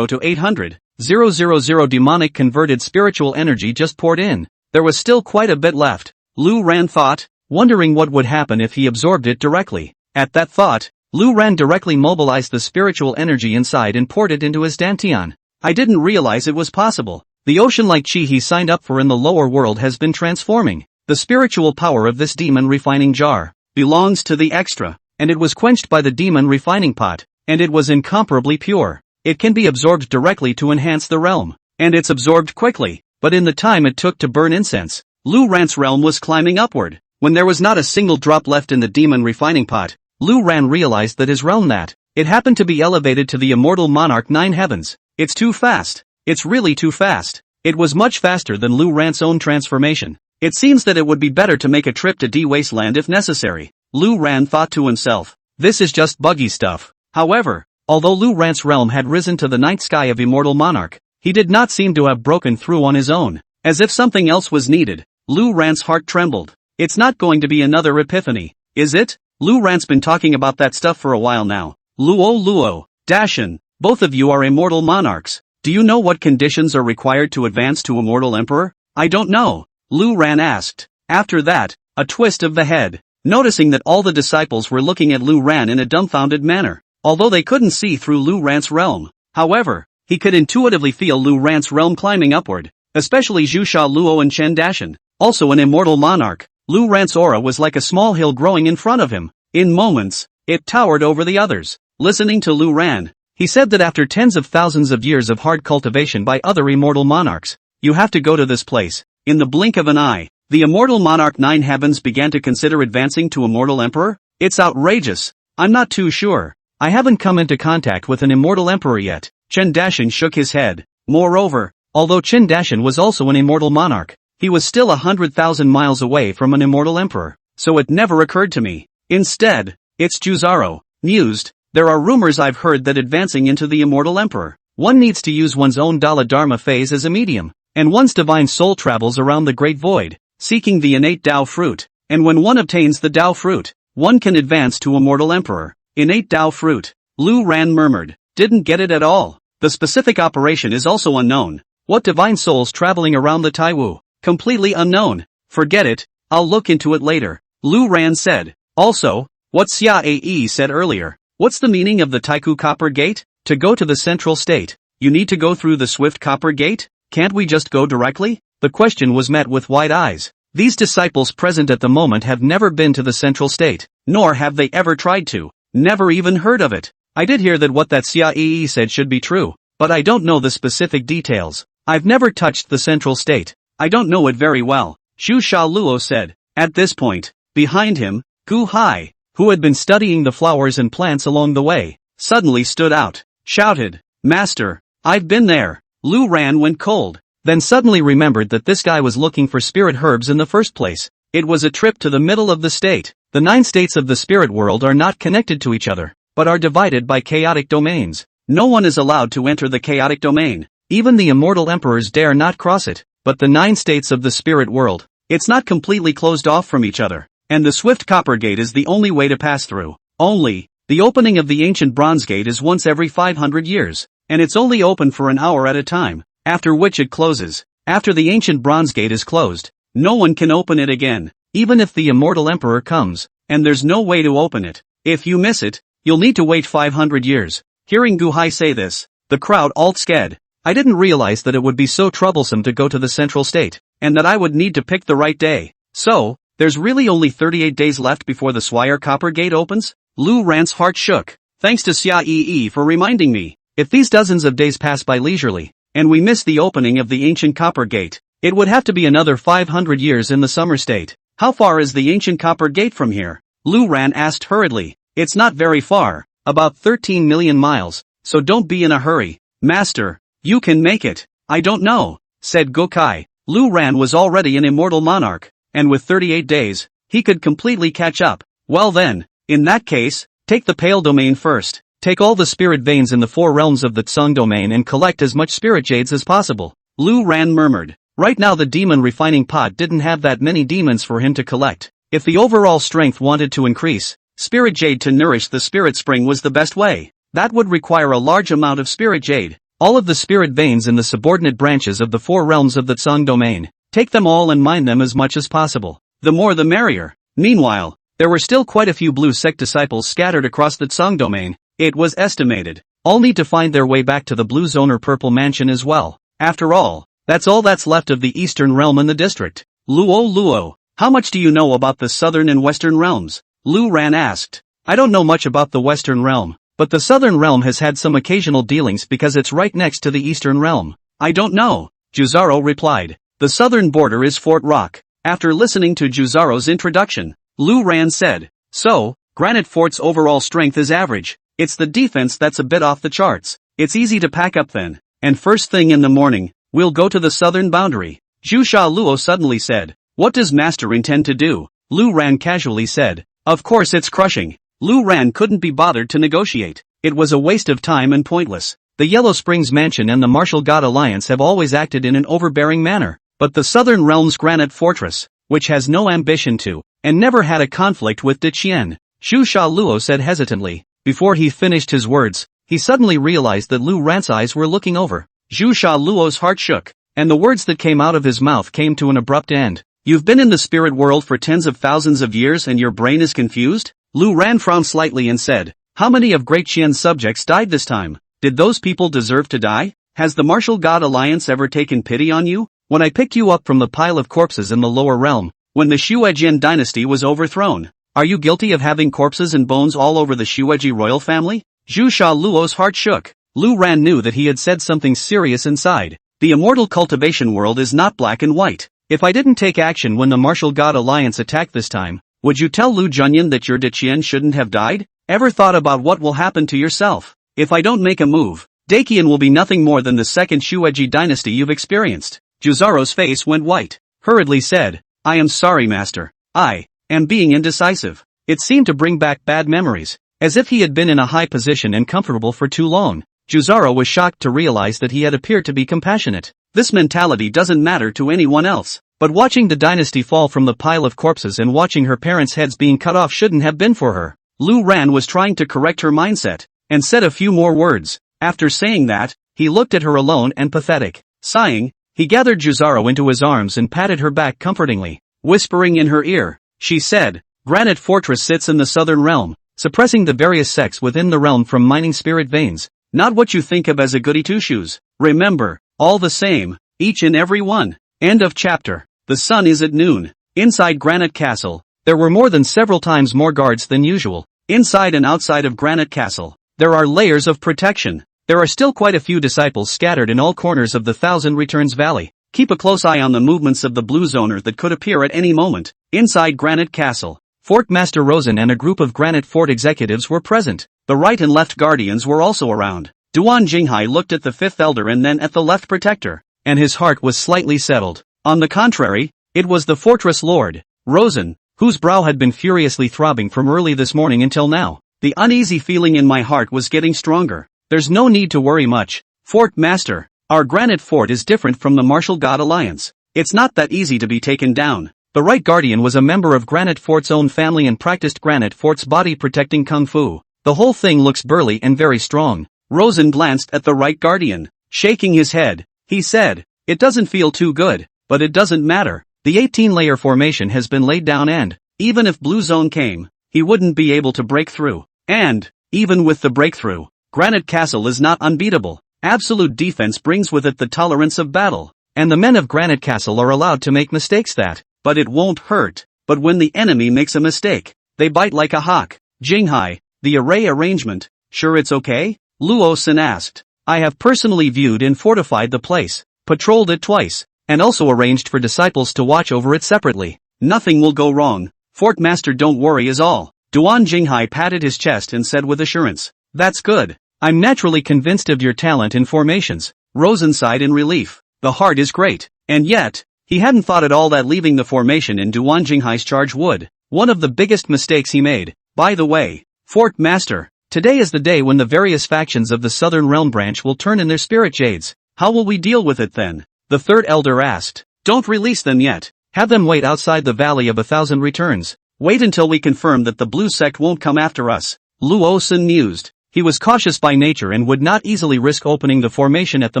to 800,000 demonic converted spiritual energy just poured in. There was still quite a bit left, Lu Ran thought, wondering what would happen if he absorbed it directly. At that thought, Lu Ran directly mobilized the spiritual energy inside and poured it into his dantian. I didn't realize it was possible. The ocean-like chi he signed up for in the lower world has been transforming. The spiritual power of this demon refining jar belongs to the extra, and it was quenched by the demon refining pot, and it was incomparably pure. It can be absorbed directly to enhance the realm, and it's absorbed quickly, but in the time it took to burn incense, Lu Ran's realm was climbing upward. When there was not a single drop left in the demon refining pot, Lu Ran realized that his realm it happened to be elevated to the immortal monarch 9 heavens. It's too fast. It's really too fast. It was much faster than Lu Ran's own transformation. It seems that it would be better to make a trip to D Wasteland if necessary, Lu Ran thought to himself. This is just buggy stuff. However, although Lu Ran's realm had risen to the ninth sky of immortal monarch, he did not seem to have broken through on his own. As if something else was needed, Lu Ran's heart trembled. It's not going to be another epiphany, is it? Lu Ran's been talking about that stuff for a while now. Luo, Dashin, both of you are immortal monarchs. Do you know what conditions are required to advance to immortal emperor? I don't know, Lu Ran asked. After that, a twist of the head. Noticing that all the disciples were looking at Lu Ran in a dumbfounded manner, although they couldn't see through Lu Ran's realm. However, he could intuitively feel Lu Ran's realm climbing upward, especially Zhu Sha Luo and Chen Dashin, also an immortal monarch. Lu Ran's aura was like a small hill growing in front of him. In moments, it towered over the others. Listening to Lu Ran, he said that after tens of thousands of years of hard cultivation by other immortal monarchs, you have to go to this place. In the blink of an eye, the immortal monarch 9 heavens began to consider advancing to immortal emperor? It's outrageous. I'm not too sure. I haven't come into contact with an immortal emperor yet. Chen Dashin shook his head. Moreover, although Chen Dashin was also an immortal monarch, he was still 100,000 miles away from an immortal emperor, so it never occurred to me. Instead, it's Juzaro, mused. There are rumors I've heard that advancing into the immortal emperor, one needs to use one's own Dala Dharma phase as a medium, and one's divine soul travels around the great void, seeking the innate Tao fruit, and when one obtains the Tao fruit, one can advance to immortal emperor. Innate Tao fruit, Lu Ran murmured, didn't get it at all. The specific operation is also unknown. What divine souls traveling around the Taiwu? Completely unknown. Forget it, I'll look into it later, Lu Ran said. Also, what Xia Ae said earlier. What's the meaning of the Taiku Copper Gate? To go to the central state, you need to go through the Swift Copper Gate? Can't we just go directly? The question was met with wide eyes. These disciples present at the moment have never been to the central state, nor have they ever tried to, never even heard of it. I did hear that what that Xia Ae said should be true, but I don't know the specific details. I've never touched the central state. I don't know it very well, Zhu Sha Luo said. At this point, behind him, Gu Hai, who had been studying the flowers and plants along the way, suddenly stood out, shouted, Master, I've been there. Lu Ran went cold, then suddenly remembered that this guy was looking for spirit herbs in the first place. It was a trip to the middle of the state. The 9 states of the spirit world are not connected to each other, but are divided by chaotic domains. No one is allowed to enter the chaotic domain. Even the immortal emperors dare not cross it. But the 9 states of the spirit world, it's not completely closed off from each other, and the Swift Copper Gate is the only way to pass through. Only, the opening of the ancient Bronze Gate is once every 500 years, and it's only open for an hour at a time, after which it closes. After the ancient Bronze Gate is closed, no one can open it again, even if the immortal emperor comes, and there's no way to open it. If you miss it, you'll need to wait 500 years. Hearing Gu Hai say this, the crowd all scared. I didn't realize that it would be so troublesome to go to the central state, and that I would need to pick the right day. So, there's really only 38 days left before the Swire Copper Gate opens? Lu Ran's heart shook. Thanks to Xia Yi for reminding me. If these dozens of days pass by leisurely, and we miss the opening of the ancient Copper Gate, it would have to be another 500 years in the summer state. How far is the ancient Copper Gate from here? Lu Ran asked hurriedly. It's not very far, about 13 million miles, so don't be in a hurry. Master, you can make it. I don't know, said Gokai. Lu Ran was already an immortal monarch. and with 38 days, he could completely catch up. Well then, in that case, take the Pale Domain first. Take all the spirit veins in the 4 realms of the Tsung Domain and collect as much spirit jades as possible. Lu Ran murmured. Right now the demon refining pot didn't have that many demons for him to collect. If the overall strength wanted to increase, spirit jade to nourish the spirit spring was the best way. That would require a large amount of spirit jade. All of the spirit veins in the subordinate branches of the 4 realms of the Tsung Domain. Take them all and mine them as much as possible. The more the merrier. Meanwhile, there were still quite a few blue sect disciples scattered across the Tsung Domain. It was estimated. All need to find their way back to the blue zone or purple mansion as well. After all, that's all that's left of the eastern realm in the district. Luo, how much do you know about the southern and western realms? Lu Ran asked. I don't know much about the western realm, but the southern realm has had some occasional dealings because it's right next to the eastern realm. I don't know, Juzaro replied. The southern border is Fort Rock. After listening to Juzaro's introduction, Lu Ran said, so, Granite Fort's overall strength is average. It's the defense that's a bit off the charts. It's easy to pack up then. And first thing in the morning, we'll go to the southern boundary. Zhu Sha Luo suddenly said. What does Master intend to do? Lu Ran casually said. Of course it's crushing. Lu Ran couldn't be bothered to negotiate. It was a waste of time and pointless. The Yellow Springs Mansion and the Martial God Alliance have always acted in an overbearing manner. But the Southern Realm's Granite Fortress, which has no ambition to, and never had a conflict with De Qian, Zhu Sha Luo said hesitantly. Before he finished his words, he suddenly realized that Lu Ran's eyes were looking over. Zhu Sha Luo's heart shook, and the words that came out of his mouth came to an abrupt end. You've been in the spirit world for tens of thousands of years and your brain is confused? Lu Ran frowned slightly and said, how many of Great Qian's subjects died this time? Did those people deserve to die? Has the Martial God Alliance ever taken pity on you? When I picked you up from the pile of corpses in the lower realm, when the Shuejian dynasty was overthrown, are you guilty of having corpses and bones all over the Shueji royal family? Zhu Sha Luo's heart shook. Lu Ran knew that he had said something serious inside. The immortal cultivation world is not black and white. If I didn't take action when the Martial God Alliance attacked this time, would you tell Lu Junyan that your De Qian shouldn't have died? Ever thought about what will happen to yourself? If I don't make a move, Dakian will be nothing more than the second Shueji dynasty you've experienced. Juzaro's face went white. Hurriedly said, I am sorry master. I am being indecisive. It seemed to bring back bad memories, as if he had been in a high position and comfortable for too long. Juzaro was shocked to realize that he had appeared to be compassionate. This mentality doesn't matter to anyone else, but watching the dynasty fall from the pile of corpses and watching her parents' heads being cut off shouldn't have been for her. Lu Ran was trying to correct her mindset, and said a few more words. After saying that, he looked at her alone and pathetic. Sighing, he gathered Juzaro into his arms and patted her back comfortingly. Whispering in her ear, she said, Granite Fortress sits in the southern realm, suppressing the various sects within the realm from mining spirit veins. Not what you think of as a goody two-shoes. Remember, all the same, each and every one. End of chapter. The sun is at noon. Inside Granite Castle, there were more than several times more guards than usual. Inside and outside of Granite Castle, there are layers of protection. There are still quite a few disciples scattered in all corners of the Thousand Returns Valley. Keep a close eye on the movements of the Blue Zoner that could appear at any moment. Inside Granite Castle, Fort Master Rosen and a group of Granite Fort executives were present. The right and left guardians were also around. Duan Jinghai looked at the fifth elder and then at the left protector, and his heart was slightly settled. On the contrary, it was the fortress lord, Rosen, whose brow had been furiously throbbing from early this morning until now. The uneasy feeling in my heart was getting stronger. There's no need to worry much. Fort Master, our Granite Fort is different from the Martial God Alliance. It's not that easy to be taken down. The right guardian was a member of Granite Fort's own family and practiced Granite Fort's body-protecting kung fu. The whole thing looks burly and very strong. Rosen glanced at the right guardian. Shaking his head, he said, it doesn't feel too good, but it doesn't matter. The 18-layer formation has been laid down and, even if Blue Zone came, he wouldn't be able to break through. And, even with the breakthrough, Granite Castle is not unbeatable. Absolute defense brings with it the tolerance of battle, and the men of Granite Castle are allowed to make mistakes but it won't hurt. But when the enemy makes a mistake, they bite like a hawk. Jinghai, the array arrangement, sure it's okay? Luo Sin asked. I have personally viewed and fortified the place, patrolled it twice, and also arranged for disciples to watch over it separately. Nothing will go wrong. Fort Master don't worry is all. Duan Jinghai patted his chest and said with assurance. That's good. I'm naturally convinced of your talent in formations. Rosen sighed in relief. The heart is great. And yet, He hadn't thought at all that leaving the formation in Duan Jinghai's charge would. One of the biggest mistakes he made. By the way, Fort Master, today is the day when the various factions of the Southern Realm branch will turn in their spirit jades. How will we deal with it then? The third elder asked. Don't release them yet. Have them wait outside the Valley of 1,000 Returns. Wait until we confirm that the blue sect won't come after us. Luo Sun mused. He was cautious by nature and would not easily risk opening the formation at the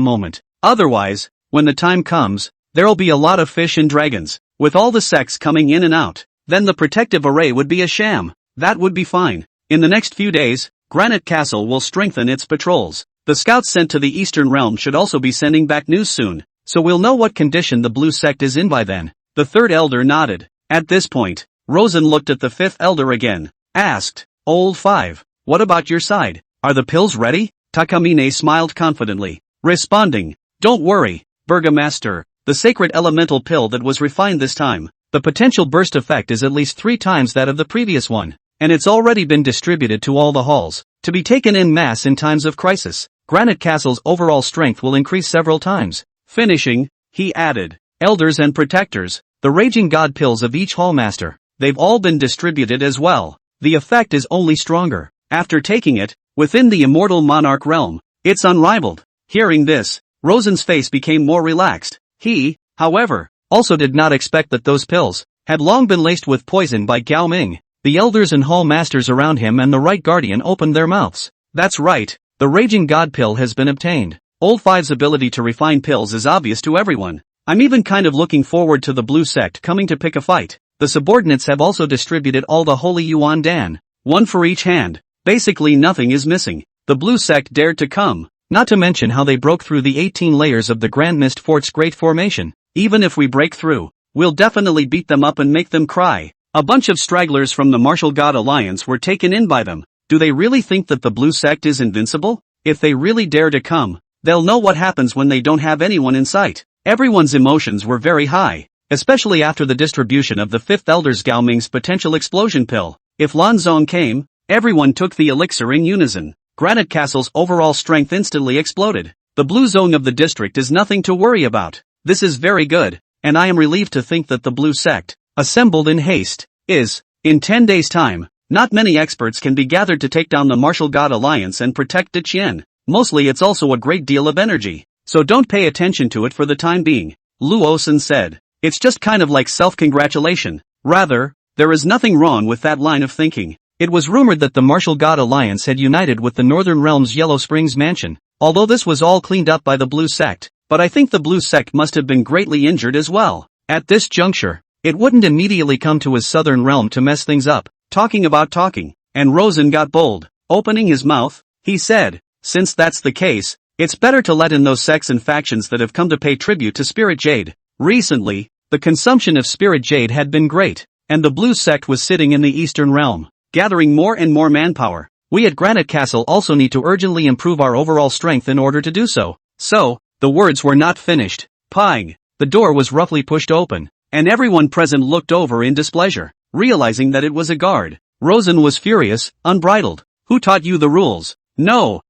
moment. Otherwise, when the time comes, there'll be a lot of fish and dragons, with all the sects coming in and out. Then the protective array would be a sham. That would be fine. In the next few days, Granite Castle will strengthen its patrols. The scouts sent to the Eastern Realm should also be sending back news soon, so we'll know what condition the blue sect is in by then. The third elder nodded. At this point, Rosen looked at the fifth elder again. Asked, Old Five, what about your side? Are the pills ready? Takamine smiled confidently, responding, Don't worry, Burgomaster. The sacred elemental pill that was refined this time. The potential burst effect is at least 3 times that of the previous one, and it's already been distributed to all the halls, to be taken en masse in times of crisis. Granite Castle's overall strength will increase several times. Finishing, he added, Elders and Protectors, the Raging God pills of each hallmaster, they've all been distributed as well. The effect is only stronger. After taking it, within the immortal monarch realm, it's unrivaled. Hearing this, Rosen's face became more relaxed. He, however, also did not expect that those pills had long been laced with poison by Gao Ming. The elders and hall masters around him and the right guardian opened their mouths. That's right, the Raging God pill has been obtained. Old Five's ability to refine pills is obvious to everyone. I'm even kind of looking forward to the blue sect coming to pick a fight. The subordinates have also distributed all the holy Yuan Dan, one for each hand. Basically nothing is missing. The blue sect dared to come. Not to mention how they broke through the 18 layers of the Grand Mist Fort's Great Formation. Even if we break through, we'll definitely beat them up and make them cry. A bunch of stragglers from the Martial God Alliance were taken in by them. Do they really think that the blue sect is invincible? If they really dare to come, they'll know what happens when they don't have anyone in sight. Everyone's emotions were very high, especially after the distribution of the fifth elder's Gao Ming's potential explosion pill. If Lan Zong came, everyone took the elixir in unison. Granite Castle's overall strength instantly exploded. The blue zone of the district is nothing to worry about. This is very good, and I am relieved to think that the blue sect, assembled in haste, is, in 10 days' time, not many experts can be gathered to take down the Martial God Alliance and protect Diqian. Mostly it's also a great deal of energy, so don't pay attention to it for the time being. Luo Sun said, it's just kind of like self-congratulation. Rather, there is nothing wrong with that line of thinking. It was rumored that the Martial God Alliance had united with the Northern Realm's Yellow Springs Mansion, although this was all cleaned up by the Blue Sect, but I think the Blue Sect must have been greatly injured as well. At this juncture, it wouldn't immediately come to his Southern Realm to mess things up. Talking about talking, and Rosen got bold. Opening his mouth, he said, since that's the case, it's better to let in those sects and factions that have come to pay tribute to Spirit Jade. Recently, the consumption of Spirit Jade had been great, and the Blue Sect was sitting in the Eastern Realm, gathering more and more manpower. We at Granite Castle also need to urgently improve our overall strength in order to do so. So, the words were not finished. Pang! The door was roughly pushed open, and everyone present looked over in displeasure, realizing that it was a guard. Rosen was furious, unbridled. Who taught you the rules? No,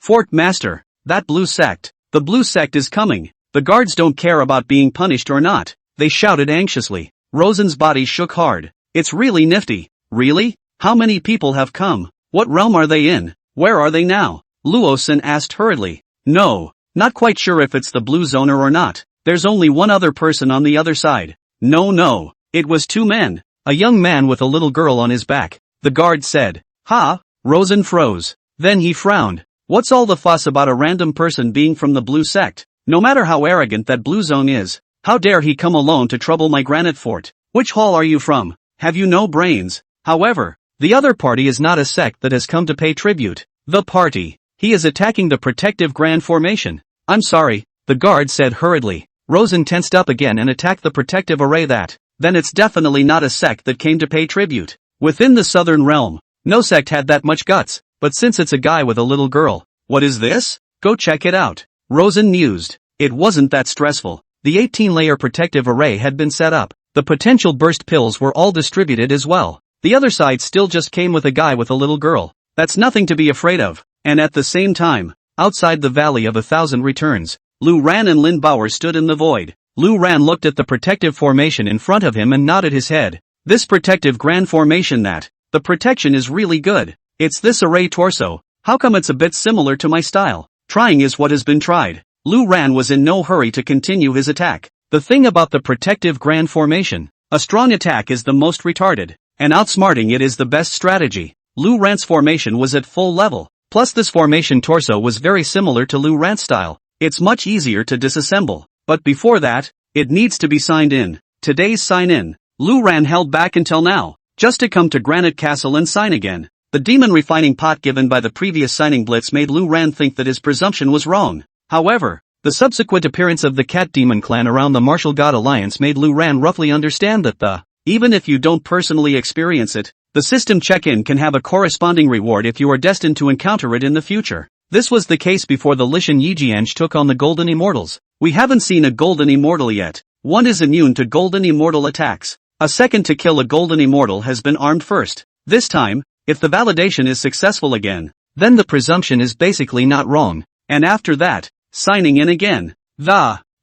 Fort Master, that blue sect. The blue sect is coming. The guards don't care about being punished or not. They shouted anxiously. Rosen's body shook hard. It's really nifty. Really? How many people have come? What realm are they in? Where are they now? Luo Sun asked hurriedly. No, not quite sure if it's the blue zoner or not. There's only one other person on the other side. No, it was 2 men. A young man with a little girl on his back. The guard said. Ha! Rosen froze. Then he frowned. What's all the fuss about a random person being from the blue sect? No matter how arrogant that blue zone is, how dare he come alone to trouble my granite fort? Which hall are you from? Have you no brains? However, the other party is not a sect that has come to pay tribute. The party. He is attacking the protective grand formation. I'm sorry, the guard said hurriedly. Rosen tensed up again and attacked the protective array that. Then it's definitely not a sect that came to pay tribute. Within the Southern Realm, no sect had that much guts, but since it's a guy with a little girl, what is this? Go check it out. Rosen mused. It wasn't that stressful. The 18-layer protective array had been set up. The potential burst pills were all distributed as well. The other side still just came with a guy with a little girl. That's nothing to be afraid of. And at the same time, outside the Valley of 1,000 Returns, Lu Ran and Lin Bauer stood in the void. Lu Ran looked at the protective formation in front of him and nodded his head. This protective grand formation the protection is really good. It's this array torso. How come it's a bit similar to my style? Trying is what has been tried. Lu Ran was in no hurry to continue his attack. The thing about the protective grand formation, a strong attack is the most retarded, and outsmarting it is the best strategy. Lu Ran's formation was at full level, plus this formation torso was very similar to Lu Ran's style. It's much easier to disassemble, but before that, it needs to be signed in. Today's sign in. Lu Ran held back until now, just to come to Granite Castle and sign again. The demon refining pot given by the previous signing blitz made Lu Ran think that his presumption was wrong. However, the subsequent appearance of the cat demon clan around the martial god alliance made Lu Ran roughly understand that even if you don't personally experience it, the system check-in can have a corresponding reward if you are destined to encounter it in the future. This was the case before the Lishan Yijianj took on the Golden Immortals. We haven't seen a Golden Immortal yet. One is immune to Golden Immortal attacks. A second to kill a Golden Immortal has been armed first. This time, if the validation is successful again, then the presumption is basically not wrong. And after that, signing in again.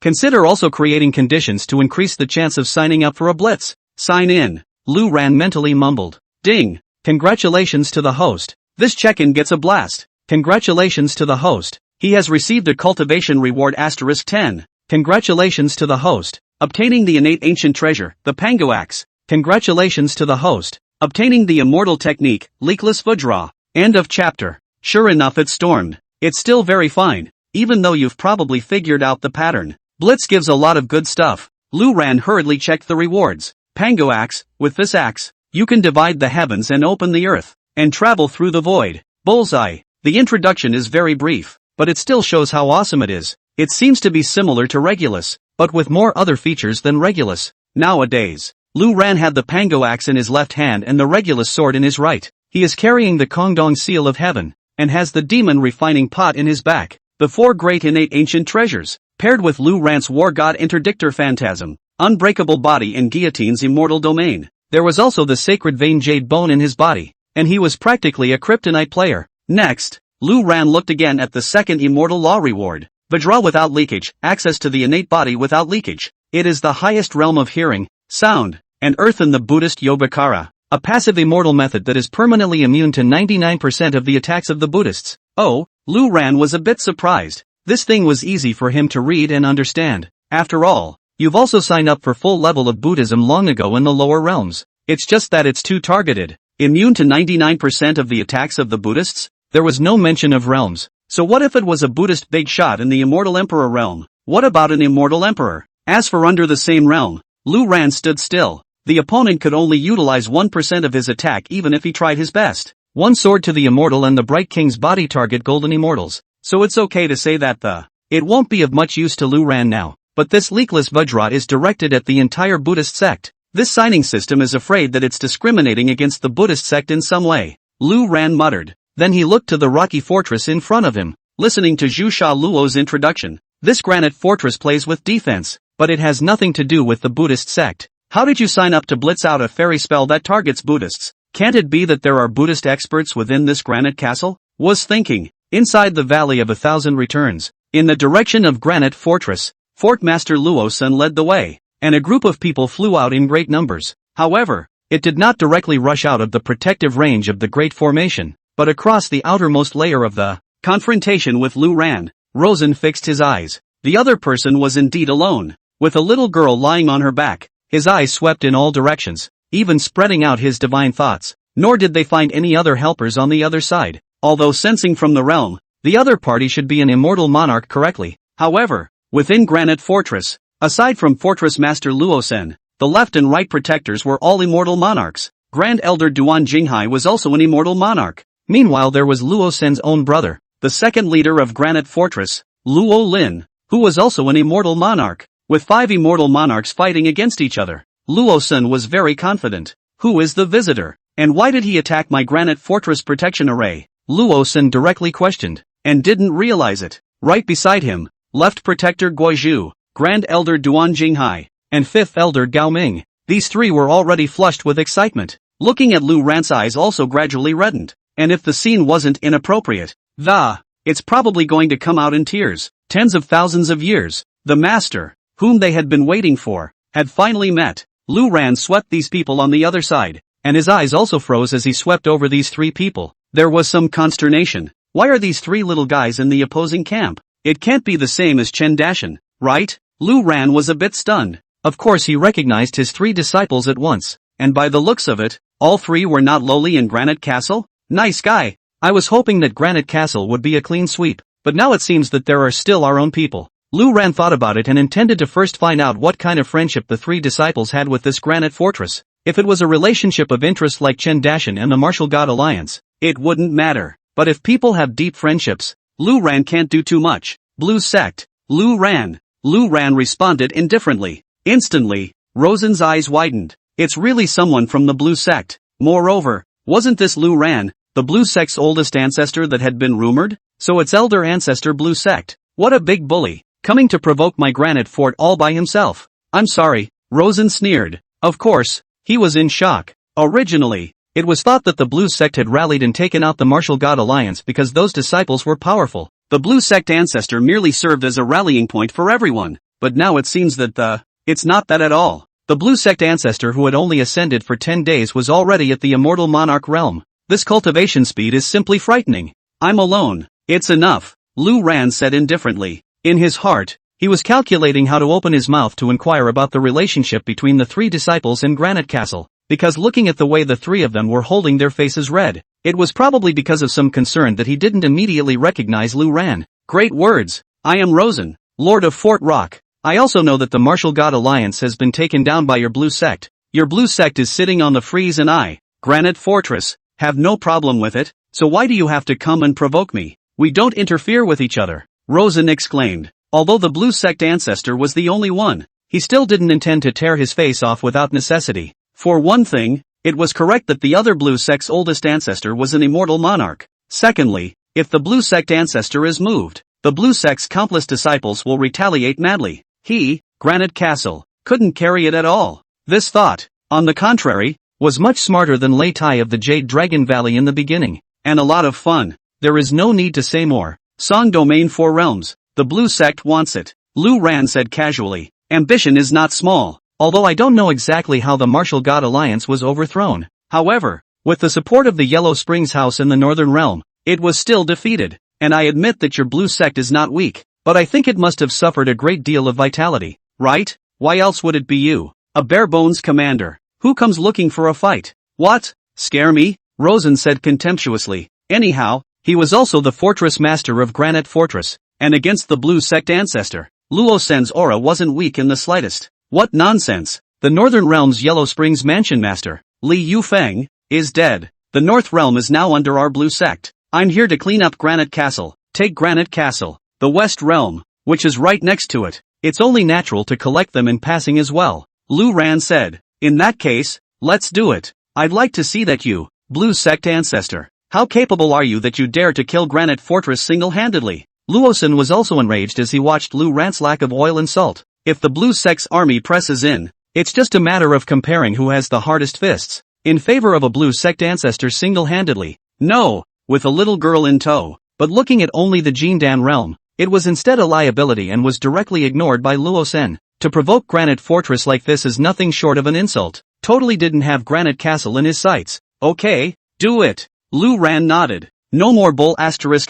Consider also creating conditions to increase the chance of signing up for a blitz. Sign in. Lu Ran mentally mumbled. Ding. Congratulations to the host. This check-in gets a blast. Congratulations to the host. He has received a cultivation reward *10. Congratulations to the host. Obtaining the innate ancient treasure, the Pango Axe. Congratulations to the host. Obtaining the immortal technique, Leakless Vajra. End of chapter. Sure enough, it stormed. It's still very fine, even though you've probably figured out the pattern. Blitz gives a lot of good stuff. Lu Ran hurriedly checked the rewards. Pango Axe. With this axe, you can divide the heavens and open the earth, and travel through the void. Bullseye. The introduction is very brief, but it still shows how awesome it is. It seems to be similar to Regulus, but with more other features than Regulus. Nowadays, Lu Ran had the Pango Axe in his left hand and the Regulus sword in his right. He is carrying the Kongdong Seal of Heaven, and has the demon refining pot in his back. The four great innate ancient treasures, paired with Lu Ran's war god interdictor phantasm, unbreakable body and guillotine's immortal domain. There was also the sacred vein jade bone in his body, and he was practically a kryptonite player. Next, Lu Ran looked again at the second immortal law reward. Vajra without leakage, access to the innate body without leakage. It is the highest realm of hearing, sound, and earth in the Buddhist Yogacara, a passive immortal method that is permanently immune to 99% of the attacks of the Buddhists. Oh, Lu Ran was a bit surprised. This thing was easy for him to read and understand. After all, you've also signed up for full level of Buddhism long ago in the lower realms. It's just that it's too targeted. Immune to 99% of the attacks of the Buddhists? There was no mention of realms. So what if it was a Buddhist big shot in the Immortal Emperor realm? What about an Immortal Emperor? As for under the same realm, Lu Ran stood still. The opponent could only utilize 1% of his attack even if he tried his best. One sword to the Immortal and the Bright King's body target Golden Immortals. So it's okay to say that it won't be of much use to Lu Ran now. But this Leakless Vajra is directed at the entire Buddhist sect. This signing system is afraid that it's discriminating against the Buddhist sect in some way. Lu Ran muttered. Then he looked to the rocky fortress in front of him, listening to Zhu Sha Luo's introduction. This granite fortress plays with defense, but it has nothing to do with the Buddhist sect. How did you sign up to blitz out a fairy spell that targets Buddhists? Can't it be that there are Buddhist experts within this granite castle? Was thinking. Inside the Valley of 1,000 Returns, in the direction of Granite Fortress, Fort Master Luo Sun led the way, and a group of people flew out in great numbers. However, it did not directly rush out of the protective range of the Great Formation, but across the outermost layer of the confrontation with Lu Ran. Rosen fixed his eyes. The other person was indeed alone, with a little girl lying on her back. His eyes swept in all directions, even spreading out his divine thoughts. Nor did they find any other helpers on the other side. Although sensing from the realm, the other party should be an immortal monarch correctly. However, within Granite Fortress, aside from Fortress Master Luosen, the left and right protectors were all immortal monarchs. Grand Elder Duan Jinghai was also an immortal monarch. Meanwhile there was Luosen's own brother, the second leader of Granite Fortress, Luo Lin, who was also an immortal monarch, with 5 immortal monarchs fighting against each other. Luosen was very confident. Who is the visitor? And why did he attack my Granite Fortress protection array? Luosen directly questioned, and didn't realize it. Right beside him, left Protector Guizhu, Grand Elder Duan Jinghai, and 5th Elder Gao Ming. These 3 were already flushed with excitement. Looking at Lu Ran's eyes also gradually reddened. And if the scene wasn't inappropriate, it's probably going to come out in tears. Tens of thousands of years. The master, whom they had been waiting for, had finally met. Lu Ran swept these people on the other side, and his eyes also froze as he swept over these three people. There was some consternation. Why are these three little guys in the opposing camp? It can't be the same as Chen Dashan, right? Lu Ran was a bit stunned. Of course he recognized his three disciples at once, and by the looks of it, all three were not lowly in Granite Castle? Nice guy. I was hoping that Granite Castle would be a clean sweep, but now it seems that there are still our own people. Lu Ran thought about it and intended to first find out what kind of friendship the three disciples had with this granite fortress. If it was a relationship of interest like Chen Dashan and the Martial God Alliance, it wouldn't matter. But if people have deep friendships, Lu Ran can't do too much. Blue sect. Lu Ran. Lu Ran responded indifferently. Instantly, Rosen's eyes widened. It's really someone from the Blue sect. Moreover, wasn't this Lu Ran, the Blue sect's oldest ancestor that had been rumored? So its elder ancestor Blue sect. What a big bully, coming to provoke my granite fort all by himself. I'm sorry, Rosen sneered. Of course, he was in shock. Originally, it was thought that the Blue sect had rallied and taken out the Martial God Alliance because those disciples were powerful. The Blue sect ancestor merely served as a rallying point for everyone, but now it seems that it's not that at all. The Blue sect ancestor who had only ascended for 10 days was already at the immortal monarch realm. This cultivation speed is simply frightening. I'm alone. It's enough, Lu Ran said indifferently. In his heart, he was calculating how to open his mouth to inquire about the relationship between the three disciples in Granite Castle, because looking at the way the three of them were holding their faces red, it was probably because of some concern that he didn't immediately recognize Lu Ran. Great words. I am Rosen, Lord of Fort Rock. I also know that the Martial God Alliance has been taken down by your Blue sect. Your Blue sect is sitting on the Freeze and I, Granite Fortress, have no problem with it, so why do you have to come and provoke me? We don't interfere with each other, Rosen exclaimed. Although the Blue sect ancestor was the only one, he still didn't intend to tear his face off without necessity. For one thing, it was correct that the other Blue sect's oldest ancestor was an immortal monarch. Secondly, if the Blue sect ancestor is moved, the Blue sect's countless disciples will retaliate madly. He, Granite Castle, couldn't carry it at all. This thought, on the contrary, was much smarter than Lei Tai of the Jade Dragon Valley in the beginning, and a lot of fun. There is no need to say more. Song Domain 4 Realms, the Blue sect wants it, Lu Ran said casually. Ambition is not small, although I don't know exactly how the Martial God Alliance was overthrown. However, with the support of the Yellow Springs House in the Northern Realm, it was still defeated, and I admit that your Blue sect is not weak, but I think it must have suffered a great deal of vitality, right? Why else would it be you? A bare-bones commander, who comes looking for a fight? What? Scare me? Rosen said contemptuously. Anyhow, he was also the fortress master of Granite Fortress, and against the Blue sect ancestor, Luo Sen's aura wasn't weak in the slightest. What nonsense! The Northern Realm's Yellow Springs Mansion Master, Li Yufeng, is dead. The North Realm is now under our Blue sect. I'm here to clean up Granite Castle. Take Granite Castle. The West Realm, which is right next to it. It's only natural to collect them in passing as well, Lu Ran said. In that case, let's do it. I'd like to see that you, Blue sect ancestor. How capable are you that you dare to kill Granite Fortress single-handedly? Luosen was also enraged as he watched Lu Ran's lack of oil and salt. If the Blue sect's army presses in, it's just a matter of comparing who has the hardest fists. In favor of a Blue sect ancestor single-handedly. No, with a little girl in tow. But looking at only the Jindan realm, it was instead a liability and was directly ignored by Luosen. To provoke Granite Fortress like this is nothing short of an insult. Totally didn't have Granite Castle in his sights. Okay, do it. Lu Ran nodded. No more bull asterisk.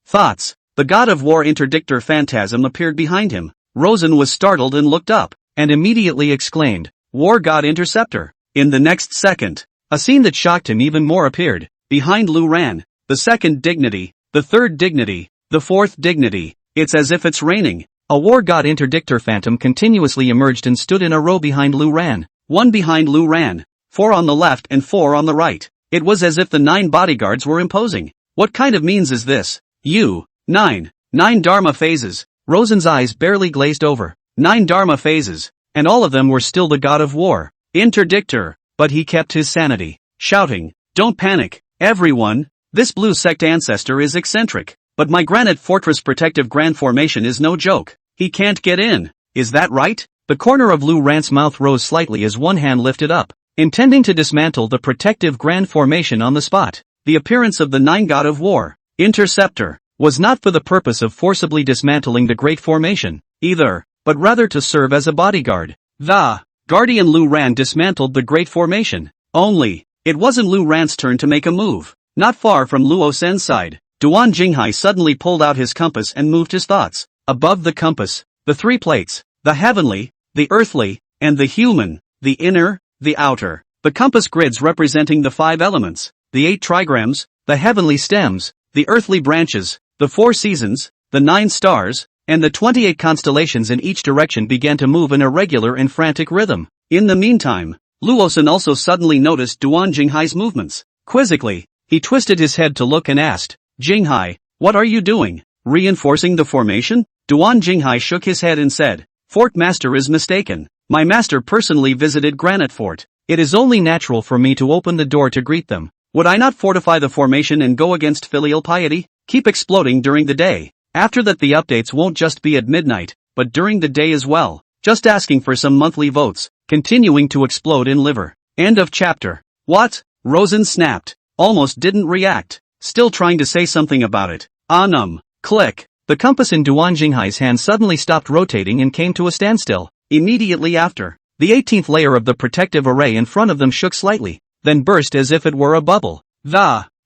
Thoughts. The god of war interdictor phantasm appeared behind him. Rosen was startled and looked up, and immediately exclaimed, War God Interceptor. In the next second, a scene that shocked him even more appeared. Behind Lu Ran, the second dignity, the third dignity, the fourth dignity. It's as if it's raining. A war god interdictor phantom continuously emerged and stood in a row behind Lu Ran. One behind Lu Ran, 4 on the left and 4 on the right. It was as if the 9 bodyguards were imposing. What kind of means is this? 9 Dharma phases. Rosen's eyes barely glazed over. 9 Dharma phases, and all of them were still the god of war. Interdictor, but he kept his sanity, shouting, Don't panic, everyone. This Blue sect ancestor is eccentric, but my Granite Fortress protective grand formation is no joke. He can't get in. Is that right? The corner of Lu Ran's mouth rose slightly as one hand lifted up, intending to dismantle the protective grand formation on the spot. The appearance of the 9 god of war, Interceptor. was not for the purpose of forcibly dismantling the Great Formation, either, but rather to serve as a bodyguard. The Guardian Lu Ran dismantled the Great Formation. Only, it wasn't Lu Ran's turn to make a move. Not far from Luo Sen's side, Duan Jinghai suddenly pulled out his compass and moved his thoughts. Above the compass, the three plates, the heavenly, the earthly, and the human, the inner, the outer. The compass grids representing the 5 elements, the 8 trigrams, the heavenly stems, the earthly branches, the 4 seasons, the 9 stars, and the 28 constellations in each direction began to move in a regular and frantic rhythm. In the meantime, Luosen also suddenly noticed Duan Jinghai's movements. Quizzically, he twisted his head to look and asked, "Jinghai, what are you doing? Reinforcing the formation?" Duan Jinghai shook his head and said, "Fort Master is mistaken. My master personally visited Granite Fort. It is only natural for me to open the door to greet them. Would I not fortify the formation and go against filial piety? Keep exploding during the day. After that the updates won't just be at midnight, but during the day as well. Just asking for some monthly votes, continuing to explode in liver." End of chapter. What? Rosen snapped. Almost didn't react. Still trying to say something about it. Click. The compass in Duan Jinghai's hand suddenly stopped rotating and came to a standstill. Immediately after, the 18th layer of the protective array in front of them shook slightly, then burst as if it were a bubble.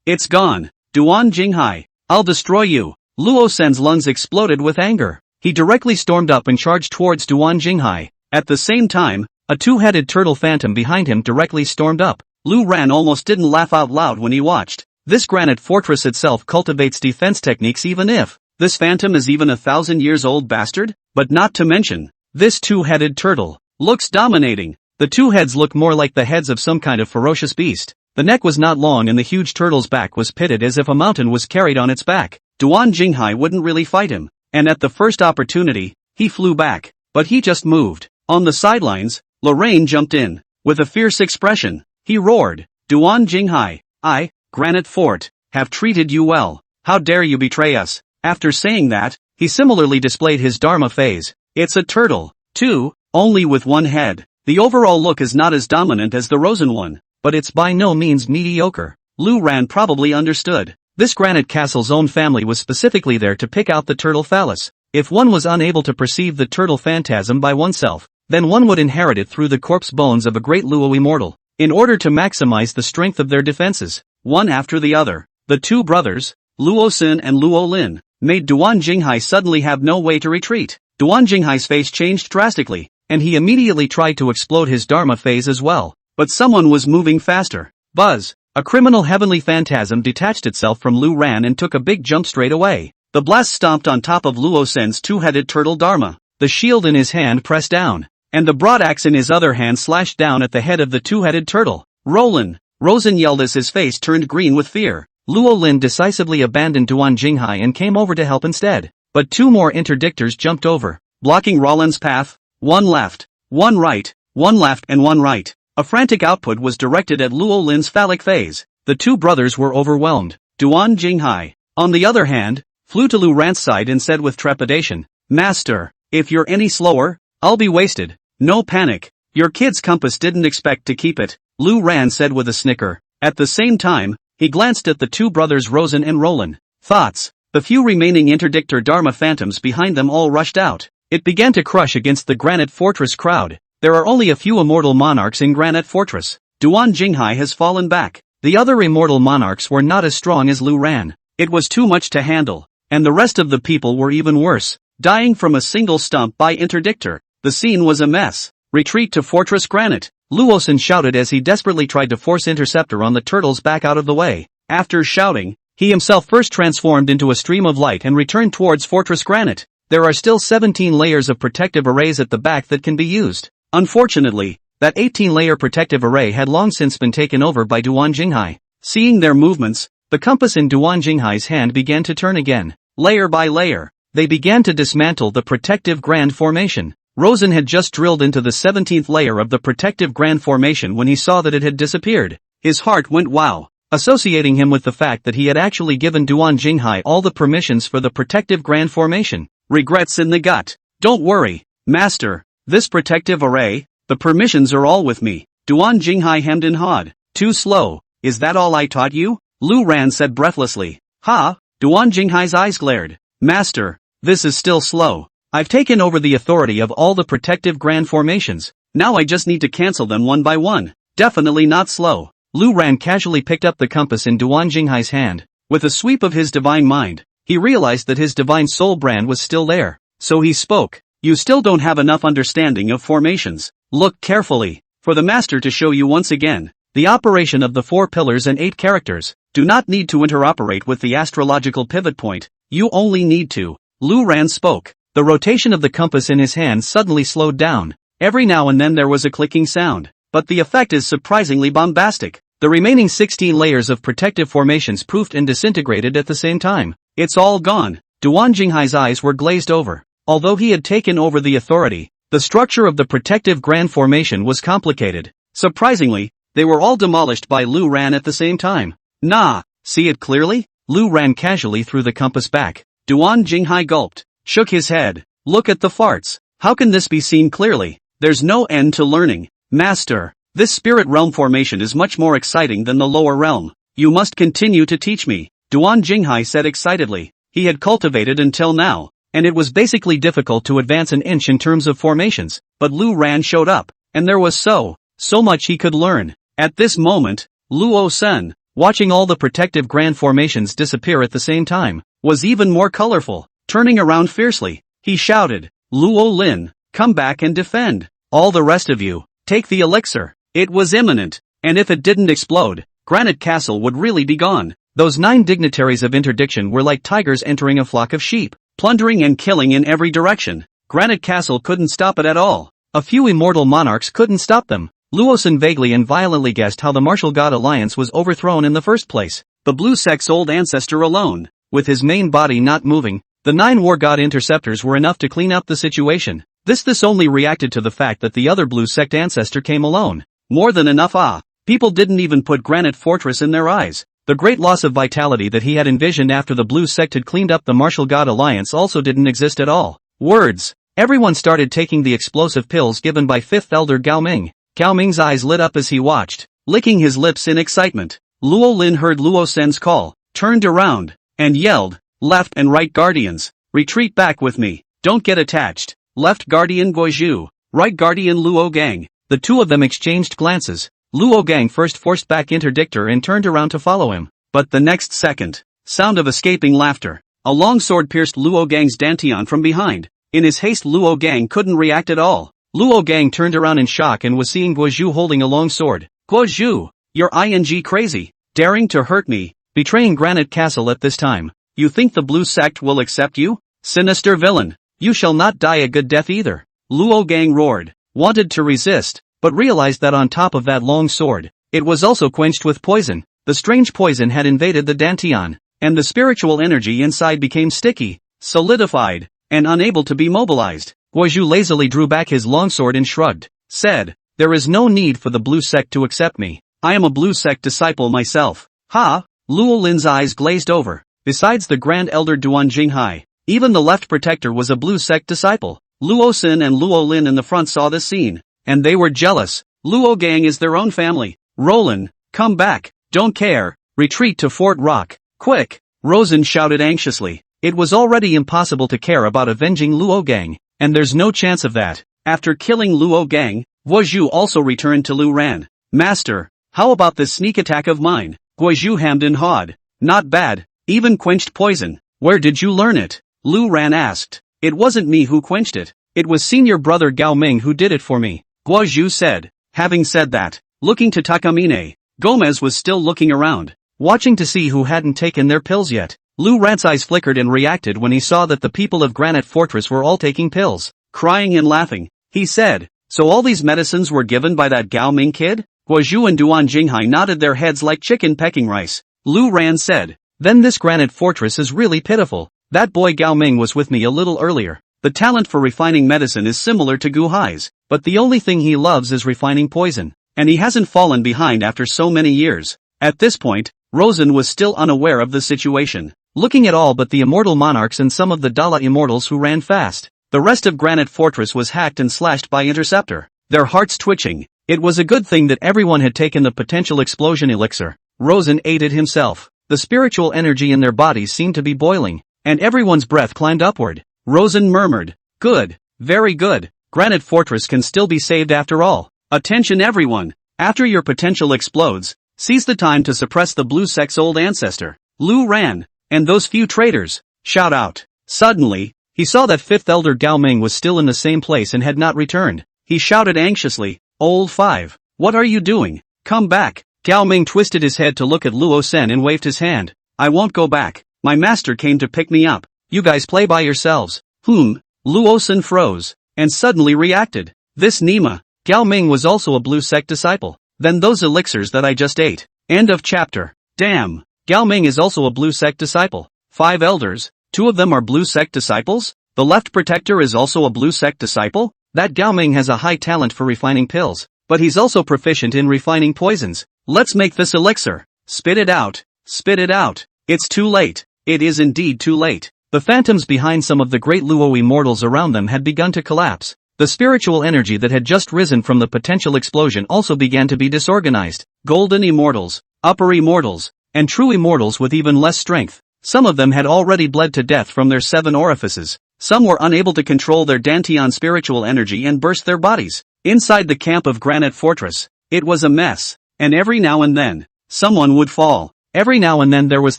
It's gone. Duan Jinghai, I'll destroy you. Luo Sen's lungs exploded with anger. He directly stormed up and charged towards Duan Jinghai. At the same time, a two-headed turtle phantom behind him directly stormed up. Lu Ran almost didn't laugh out loud when he watched. This granite fortress itself cultivates defense techniques even if this phantom is even 1,000-years-old bastard, but not to mention, this two-headed turtle looks dominating. The two heads look more like the heads of some kind of ferocious beast. The neck was not long and the huge turtle's back was pitted as if a mountain was carried on its back. Duan Jinghai wouldn't really fight him, and at the first opportunity, he flew back, but he just moved. On the sidelines, Lorraine jumped in. With a fierce expression, he roared, "Duan Jinghai, I, Granite Fort, have treated you well. How dare you betray us?" After saying that, he similarly displayed his Dharma phase. It's a turtle, too, only with one head. The overall look is not as dominant as the Rosen one, but it's by no means mediocre. Lu Ran probably understood. This granite castle's own family was specifically there to pick out the turtle phallus. If one was unable to perceive the turtle phantasm by oneself, then one would inherit it through the corpse bones of a great Luo immortal. In order to maximize the strength of their defenses, one after the other, the two brothers, Luo Sin and Luo Lin, made Duan Jinghai suddenly have no way to retreat. Duan Jinghai's face changed drastically, and he immediately tried to explode his Dharma phase as well. But someone was moving faster. Buzz! A criminal heavenly phantasm detached itself from Lu Ran and took a big jump straight away. The blast stomped on top of Luo Sen's two-headed turtle Dharma. The shield in his hand pressed down, and the broad axe in his other hand slashed down at the head of the two-headed turtle. Rosen yelled as his face turned green with fear. Luo Lin decisively abandoned Duan Jinghai and came over to help instead. But two more interdictors jumped over, blocking Roland's path. One left, one right, one left and one right. A frantic output was directed at Luo Lin's phallic phase. The two brothers were overwhelmed. Duan Jinghai, on the other hand, flew to Lu Ran's side and said with trepidation, "Master, if you're any slower, I'll be wasted." "No panic. Your kid's compass didn't expect to keep it," Lu Ran said with a snicker. At the same time, he glanced at the two brothers Rosen and Roland. Thoughts. The few remaining interdictor Dharma phantoms behind them all rushed out. It began to crush against the Granite Fortress crowd. There are only a few immortal monarchs in Granite Fortress. Duan Jinghai has fallen back. The other immortal monarchs were not as strong as Lu Ran. It was too much to handle. And the rest of the people were even worse, dying from a single stump by interdictor. The scene was a mess. "Retreat to Fortress Granite," Luosen shouted as he desperately tried to force Interceptor on the turtle's back out of the way. After shouting, he himself first transformed into a stream of light and returned towards Fortress Granite. There are still 17 layers of protective arrays at the back that can be used. Unfortunately, that 18-layer protective array had long since been taken over by Duan Jinghai. Seeing their movements, the compass in Duan Jinghai's hand began to turn again. Layer by layer, they began to dismantle the protective grand formation. Rosen had just drilled into the 17th layer of the protective grand formation when he saw that it had disappeared. His heart went wow, associating him with the fact that he had actually given Duan Jinghai all the permissions for the protective grand formation. Regrets in the gut. "Don't worry, Master. This protective array, the permissions are all with me." Duan Jinghai hemmed and hawed. "Too slow. Is that all I taught you?" Lu Ran said breathlessly. "Ha, Duan Jinghai's eyes glared. Master, this is still slow. I've taken over the authority of all the protective grand formations. Now I just need to cancel them one by one. Definitely not slow. Lu Ran casually picked up the compass in Duan Jinghai's hand. With a sweep of his divine mind, he realized that his divine soul brand was still there. So he spoke. You still don't have enough understanding of formations. Look carefully. For the master to show you once again the operation of the 4 pillars and 8 characters. Do not need to interoperate with the astrological pivot point. You only need to. Lu Ran spoke. The rotation of the compass in his hand suddenly slowed down. Every now and then there was a clicking sound. But the effect is surprisingly bombastic. The remaining 16 layers of protective formations proofed and disintegrated at the same time. It's all gone. Duan Jinghai's eyes were glazed over. Although he had taken over the authority, the structure of the protective grand formation was complicated. Surprisingly, they were all demolished by Lu Ran at the same time. Nah, see it clearly? Lu Ran casually threw the compass back. Duan Jinghai gulped, shook his head. Look at the farts. How can this be seen clearly? There's no end to learning. Master, this spirit realm formation is much more exciting than the lower realm. You must continue to teach me, Duan Jinghai said excitedly. He had cultivated until now, and it was basically difficult to advance an inch in terms of formations, but Lu Ran showed up, and there was so much he could learn. At this moment, Luo Sen, watching all the protective grand formations disappear at the same time, was even more colorful. Turning around fiercely, he shouted, Luo Lin, come back and defend. All the rest of you, take the elixir. It was imminent, and if it didn't explode, Granite Castle would really be gone. Those 9 dignitaries of interdiction were like tigers entering a flock of sheep, plundering and killing in every direction. Granite Castle couldn't stop it at all. A few immortal monarchs couldn't stop them. Luosen vaguely and violently guessed how the Martial God Alliance was overthrown in the first place. The Blue Sect's old ancestor alone, with his main body not moving, the 9 War God Interceptors were enough to clean up the situation. This only reacted to the fact that the other Blue Sect ancestor came alone. More than enough. People didn't even put Granite Fortress in their eyes. The great loss of vitality that he had envisioned after the Blue Sect had cleaned up the Martial God Alliance also didn't exist at all. Words. Everyone started taking the explosive pills given by 5th Elder Gao Ming. Gao Ming's eyes lit up as he watched, licking his lips in excitement. Luo Lin heard Luo Sen's call, turned around, and yelled, left and right guardians, retreat back with me, don't get attached. Left guardian Guozhu, right guardian Luo Gang. The two of them exchanged glances. Luo Gang first forced back Interdictor and turned around to follow him. But the next second, sound of escaping laughter. A long sword pierced Luo Gang's dantian from behind. In his haste Luo Gang couldn't react at all. Luo Gang turned around in shock and was seeing Guozhu holding a long sword. Guozhu, you're ing crazy, daring to hurt me, betraying Granite Castle at this time. You think the Blue Sect will accept you? Sinister villain, you shall not die a good death either. Luo Gang roared, wanted to resist, but realized that on top of that long sword, it was also quenched with poison. The strange poison had invaded the dantian, and the spiritual energy inside became sticky, solidified, and unable to be mobilized. Guozhu lazily drew back his longsword and shrugged, said, there is no need for the Blue Sect to accept me. I am a Blue Sect disciple myself. Ha! Luo Lin's eyes glazed over. Besides the Grand Elder Duan Jinghai, even the left protector was a Blue Sect disciple. Luo Sin and Luo Lin in the front saw this scene, and they were jealous. Luo Gang is their own family. Roland, come back, don't care, retreat to Fort Rock, quick, Rosen shouted anxiously. It was already impossible to care about avenging Luo Gang, and there's no chance of that. After killing Luo Gang, Guozhu also returned to Lu Ran. Master, how about this sneak attack of mine? Guozhu hammed and hawed. Not bad, even quenched poison. Where did you learn it? Lu Ran asked. It wasn't me who quenched it. It was senior brother Gao Ming who did it for me, Guozhu said. Having said that, looking to Takamine, Gomez was still looking around, watching to see who hadn't taken their pills yet. Lu Ran's eyes flickered and reacted when he saw that the people of Granite Fortress were all taking pills. Crying and laughing, he said, so all these medicines were given by that Gao Ming kid? Guozhu and Duan Jinghai nodded their heads like chicken pecking rice. Lu Ran said, then this Granite Fortress is really pitiful. That boy Gao Ming was with me a little earlier. The talent for refining medicine is similar to Gu Hai's, but the only thing he loves is refining poison, and he hasn't fallen behind after so many years. At this point, Rosen was still unaware of the situation, looking at all but the immortal monarchs and some of the Dala immortals who ran fast. The rest of Granite Fortress was hacked and slashed by Interceptor, their hearts twitching. It was a good thing that everyone had taken the potential explosion elixir. Rosen ate it himself. the spiritual energy in their bodies seemed to be boiling, and everyone's breath climbed upward. Rosen murmured, "Good, very good. Granite Fortress can still be saved after all. Attention everyone! After your potential explodes, seize the time to suppress the blue sect's old ancestor, Lu Ran, and those few traitors. Shout out." Suddenly, he saw that fifth elder Gao Ming was still in the same place and had not returned. He shouted anxiously, "Old Five, what are you doing? Come back." Gao Ming twisted his head to look at Luo Sen and waved his hand. "I won't go back. My master came to pick me up. You guys play by yourselves." Luo Sen froze, and suddenly reacted. This Nima, Gao Ming was also a blue sect disciple. Then those elixirs that I just ate. End of chapter. Damn, Gao Ming is also a blue sect disciple. 5 elders, 2 of them are blue sect disciples? The left protector is also a blue sect disciple? That Gao Ming has a high talent for refining pills, but he's also proficient in refining poisons. Let's make this elixir. Spit it out. Spit it out. It's too late. It is indeed too late. The phantoms behind some of the great Luo immortals around them had begun to collapse. The spiritual energy that had just risen from the potential explosion also began to be disorganized. Golden immortals, upper immortals, and true immortals with even less strength. Some of them had already bled to death from their 7 orifices. Some were unable to control their Dantian spiritual energy and burst their bodies. Inside the camp of Granite Fortress, it was a mess. And every now and then, someone would fall. Every now and then there was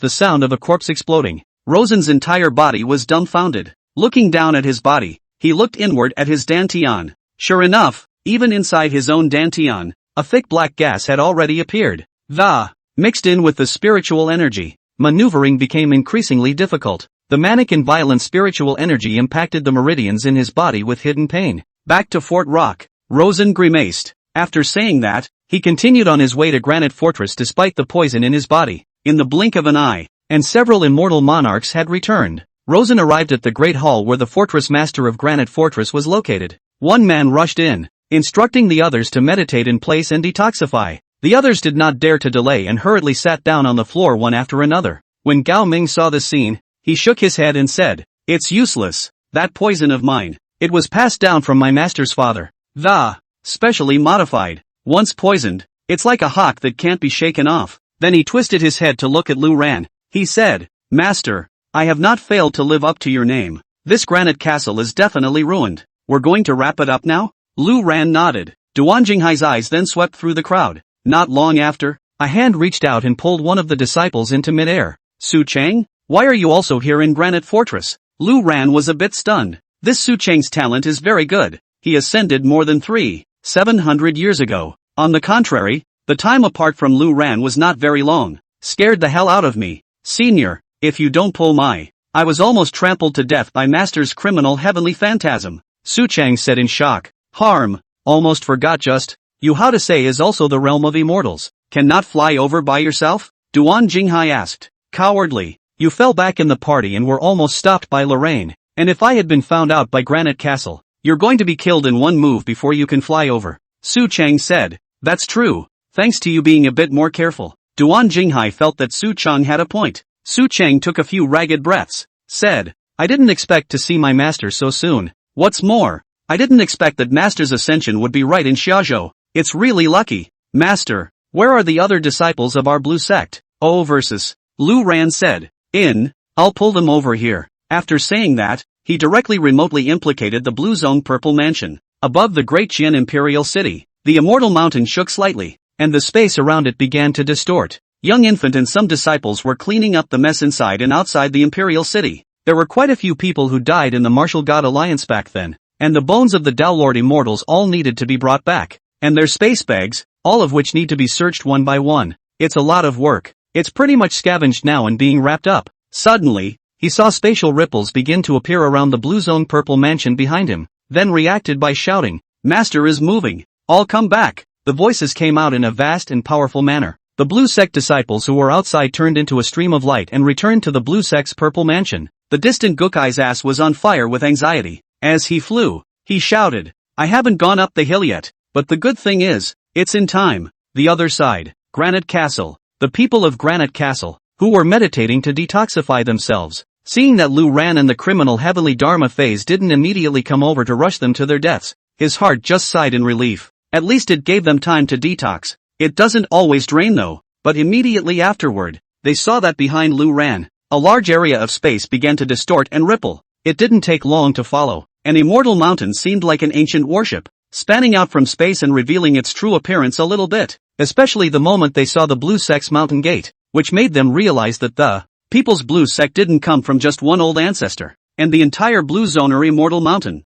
the sound of a corpse exploding. Rosen's entire body was dumbfounded. Looking down at his body, he looked inward at his Dantian. Sure enough, even inside his own Dantian, a thick black gas had already appeared. Mixed in with the spiritual energy, maneuvering became increasingly difficult. The manic and violent spiritual energy impacted the meridians in his body with hidden pain. Back to Fort Rock, Rosen grimaced. After saying that, he continued on his way to Granite Fortress despite the poison in his body. In the blink of an eye, and several immortal monarchs had returned, Rosen arrived at the great hall where the fortress master of Granite Fortress was located. One man rushed in, instructing the others to meditate in place and detoxify. The others did not dare to delay and hurriedly sat down on the floor one after another. When Gao Ming saw the scene, he shook his head and said, "It's useless. That poison of mine. It was passed down from my master's father. Specially modified. Once poisoned, it's like a hawk that can't be shaken off." Then he twisted his head to look at Lu Ran. He said, "Master, I have not failed to live up to your name. This granite castle is definitely ruined. We're going to wrap it up now?" Lu Ran nodded. Duan Jinghai's eyes then swept through the crowd. Not long after, a hand reached out and pulled one of the disciples into midair. "Su Chang, why are you also here in Granite Fortress?" Lu Ran was a bit stunned. This Su Chang's talent is very good. He ascended more than 700 years ago. On the contrary, the time apart from Lu Ran was not very long. Scared the hell out of me. "Senior, if you don't pull I was almost trampled to death by Master's criminal heavenly phantasm," Su Chang said in shock. "Harm, almost forgot just, you how to say is also the realm of immortals. Cannot fly over by yourself?" Duan Jinghai asked. "Cowardly, you fell back in the party and were almost stopped by Lorraine, and if I had been found out by Granite Castle, you're going to be killed in one move before you can fly over," Su Chang said. "That's true, thanks to you being a bit more careful." Duan Jinghai felt that Su Chang had a point. Su Chang took a few ragged breaths, said, "I didn't expect to see my master so soon. What's more, I didn't expect that Master's ascension would be right in Xiaozhou. It's really lucky." "Master, where are the other disciples of our blue sect?" Versus. Lu Ran said. I'll pull them over here." After saying that, he directly remotely implicated the Blue Zone Purple Mansion. Above the Great Qian Imperial City, the Immortal Mountain shook slightly, and the space around it began to distort. Young Infant and some disciples were cleaning up the mess inside and outside the Imperial City. There were quite a few people who died in the Martial God Alliance back then, and the bones of the Downlord Immortals all needed to be brought back, and their space bags, all of which need to be searched one by one. It's a lot of work. It's pretty much scavenged now and being wrapped up. Suddenly, he saw spatial ripples begin to appear around the Blue Zone Purple Mansion behind him, then reacted by shouting, "Master is moving! All come back!" The voices came out in a vast and powerful manner. The Blue Sect disciples who were outside turned into a stream of light and returned to the Blue Sect's Purple Mansion. The distant Gukai's ass was on fire with anxiety. As he flew, he shouted, "I haven't gone up the hill yet, but the good thing is, it's in time." The other side, Granite Castle. The people of Granite Castle, who were meditating to detoxify themselves, seeing that Lu Ran and the criminal heavenly Dharma phase didn't immediately come over to rush them to their deaths, his heart just sighed in relief. At least it gave them time to detox. It doesn't always drain though, but immediately afterward, they saw that behind Lu Ran, a large area of space began to distort and ripple. It didn't take long to follow. An immortal mountain seemed like an ancient warship, spanning out from space and revealing its true appearance a little bit, especially the moment they saw the blue sect's mountain gate, which made them realize that the people's blue sect didn't come from just one old ancestor, and the entire blue zone or immortal mountain.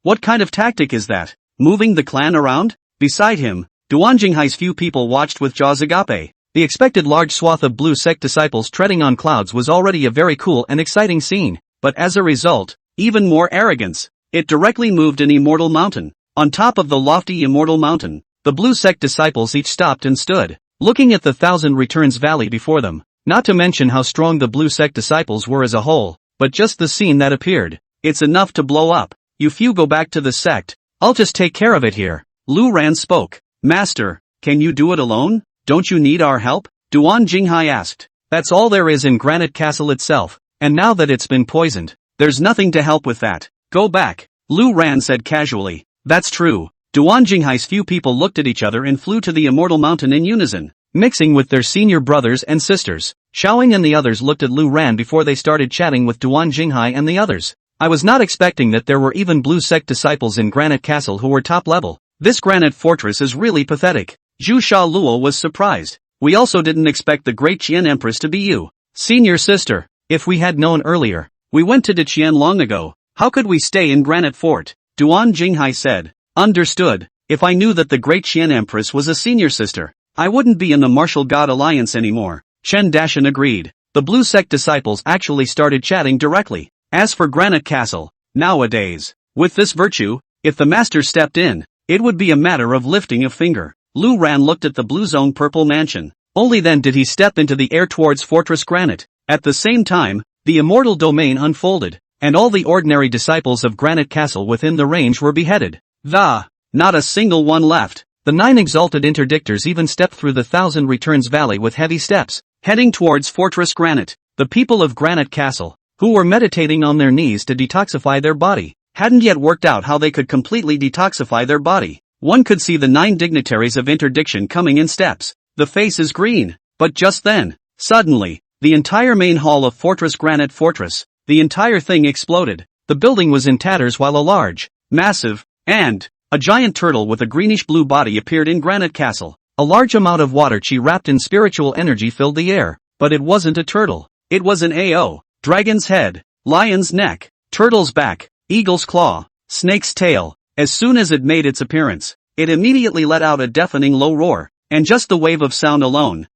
What kind of tactic is that? Moving the clan around? Beside him, Duan Jinghai's few people watched with jaws agape. The expected large swath of blue sect disciples treading on clouds was already a very cool and exciting scene, but as a result, even more arrogance. It directly moved an immortal mountain. On top of the lofty immortal mountain, the blue sect disciples each stopped and stood, looking at the Thousand Returns Valley before them. Not to mention how strong the blue sect disciples were as a whole, but just the scene that appeared. It's enough to blow up. You few go back to the sect. I'll just take care of it here. Lu Ran spoke. Master, can you do it alone? Don't you need our help? Duan Jinghai asked. That's all there is in Granite Castle itself, and now that it's been poisoned, there's nothing to help with that. Go back, Lu Ran said casually. That's true. Duan Jinghai's few people looked at each other and flew to the immortal mountain in unison, mixing with their senior brothers and sisters. Xiaoying and the others looked at Lu Ran before they started chatting with Duan Jinghai and the others. I was not expecting that there were even blue sect disciples in Granite Castle who were top level. This granite fortress is really pathetic. Zhu Sha Luo was surprised. We also didn't expect the great Qian Empress to be you. Senior sister, if we had known earlier, we went to Deqian long ago. How could we stay in Granite Fort? Duan Jinghai said. Understood. If I knew that the great Qian Empress was a senior sister, I wouldn't be in the Martial God Alliance anymore. Chen Dashan agreed. The blue sect disciples actually started chatting directly. As for Granite Castle, nowadays, with this virtue, if the master stepped in, it would be a matter of lifting a finger. Lu Ran looked at the blue zone purple mansion. Only then did he step into the air towards Fortress Granite. At the same time, the immortal domain unfolded, and all the ordinary disciples of Granite Castle within the range were beheaded. Not a single one left. The 9 exalted interdictors even stepped through the Thousand Returns Valley with heavy steps, heading towards Fortress Granite. The people of Granite Castle, who were meditating on their knees to detoxify their body, hadn't yet worked out how they could completely detoxify their body. One could see the 9 dignitaries of interdiction coming in steps. The face is green. But just then, suddenly, the entire main hall of Fortress Granite Fortress, the entire thing exploded. The building was in tatters while a large, massive, and a giant turtle with a greenish-blue body appeared in Granite Castle. A large amount of water chi wrapped in spiritual energy filled the air, but it wasn't a turtle. It was an AO. Dragon's head, lion's neck, turtle's back, eagle's claw, snake's tail. As soon as it made its appearance, it immediately let out a deafening low roar, and just the wave of sound alone,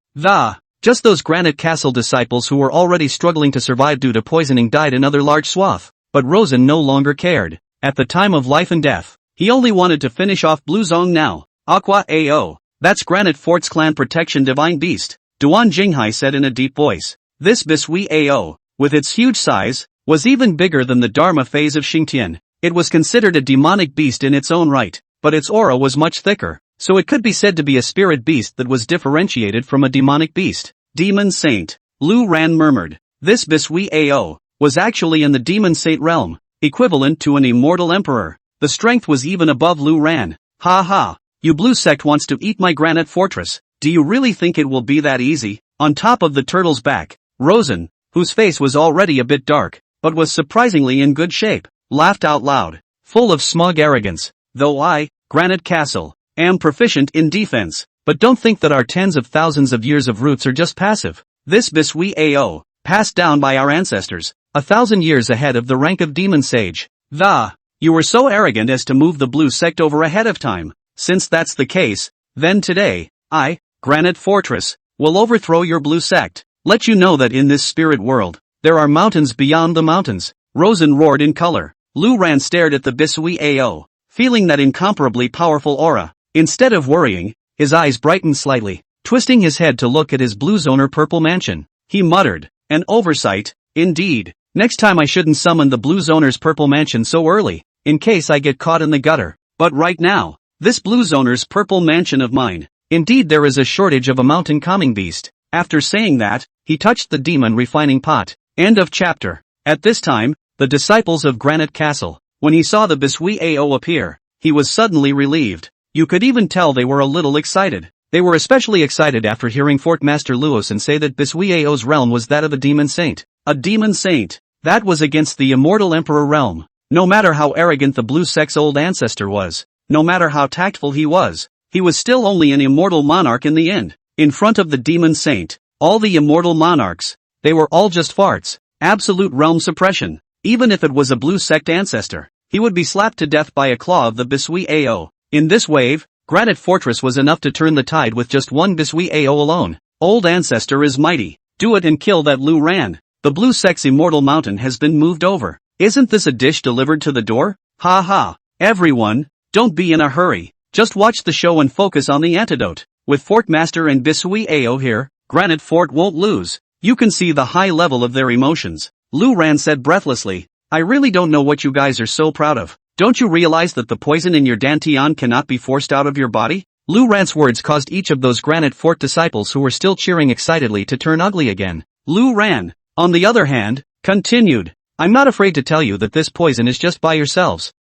just those Granite Castle disciples who were already struggling to survive due to poisoning died another large swath. But Rosen no longer cared. At the time of life and death, he only wanted to finish off Blue Zong now. Aqua AO. That's Granite Fort's clan protection divine beast, Duan Jinghai said in a deep voice. This Bisui AO, with its huge size, was even bigger than the Dharma phase of Xingtian. It was considered a demonic beast in its own right, but its aura was much thicker, so it could be said to be a spirit beast that was differentiated from a demonic beast. Demon Saint, Lu Ran murmured. This Bisui AO was actually in the Demon Saint realm, equivalent to an immortal emperor. The strength was even above Lu Ran. Ha ha, you blue sect wants to eat my Granite Fortress. Do you really think it will be that easy? On top of the turtle's back, Rosen, whose face was already a bit dark, but was surprisingly in good shape, laughed out loud, full of smug arrogance. Though I, Granite Castle, am proficient in defense, but don't think that our tens of thousands of years of roots are just passive. This Bisui AO, passed down by our ancestors, 1,000 years ahead of the rank of Demon Sage. You were so arrogant as to move the blue sect over ahead of time. Since that's the case, then today, I, Granite Fortress, will overthrow your blue sect. Let you know that in this spirit world, there are mountains beyond the mountains. Rosen roared in color. Lu Ran stared at the Bisui AO, feeling that incomparably powerful aura. Instead of worrying, his eyes brightened slightly, twisting his head to look at his blue zoner purple mansion. He muttered, an oversight, indeed. Next time I shouldn't summon the blue zoner's purple mansion so early, in case I get caught in the gutter. But right now, this blue zoner's purple mansion of mine, indeed there is a shortage of a mountain calming beast. After saying that, he touched the demon refining pot. End of chapter. At this time, the disciples of Granite Castle, when he saw the Bisui AO appear, he was suddenly relieved. You could even tell they were a little excited. They were especially excited after hearing Fort Master Luosan say that Bisuiao's realm was that of a demon saint. A demon saint. That was against the immortal emperor realm. No matter how arrogant the blue sect's old ancestor was, no matter how tactful he was still only an immortal monarch in the end. In front of the demon saint, all the immortal monarchs, they were all just farts. Absolute realm suppression. Even if it was a blue sect ancestor, he would be slapped to death by a claw of the Bisuiao. In this wave, Granite Fortress was enough to turn the tide with just one Bisuiao alone. Old ancestor is mighty. Do it and kill that Lu Ran. The blue sect's immortal mountain has been moved over. Isn't this a dish delivered to the door? Ha ha. Everyone, don't be in a hurry. Just watch the show and focus on the antidote. With Fort Master and Bisuiao here, Granite Fort won't lose. You can see the high level of their emotions. Lu Ran said breathlessly, I really don't know what you guys are so proud of. Don't you realize that the poison in your dantian cannot be forced out of your body? Lu Ran's words caused each of those Granite Fort disciples who were still cheering excitedly to turn ugly again. Lu Ran, on the other hand, continued, I'm not afraid to tell you that this poison is just by yourselves.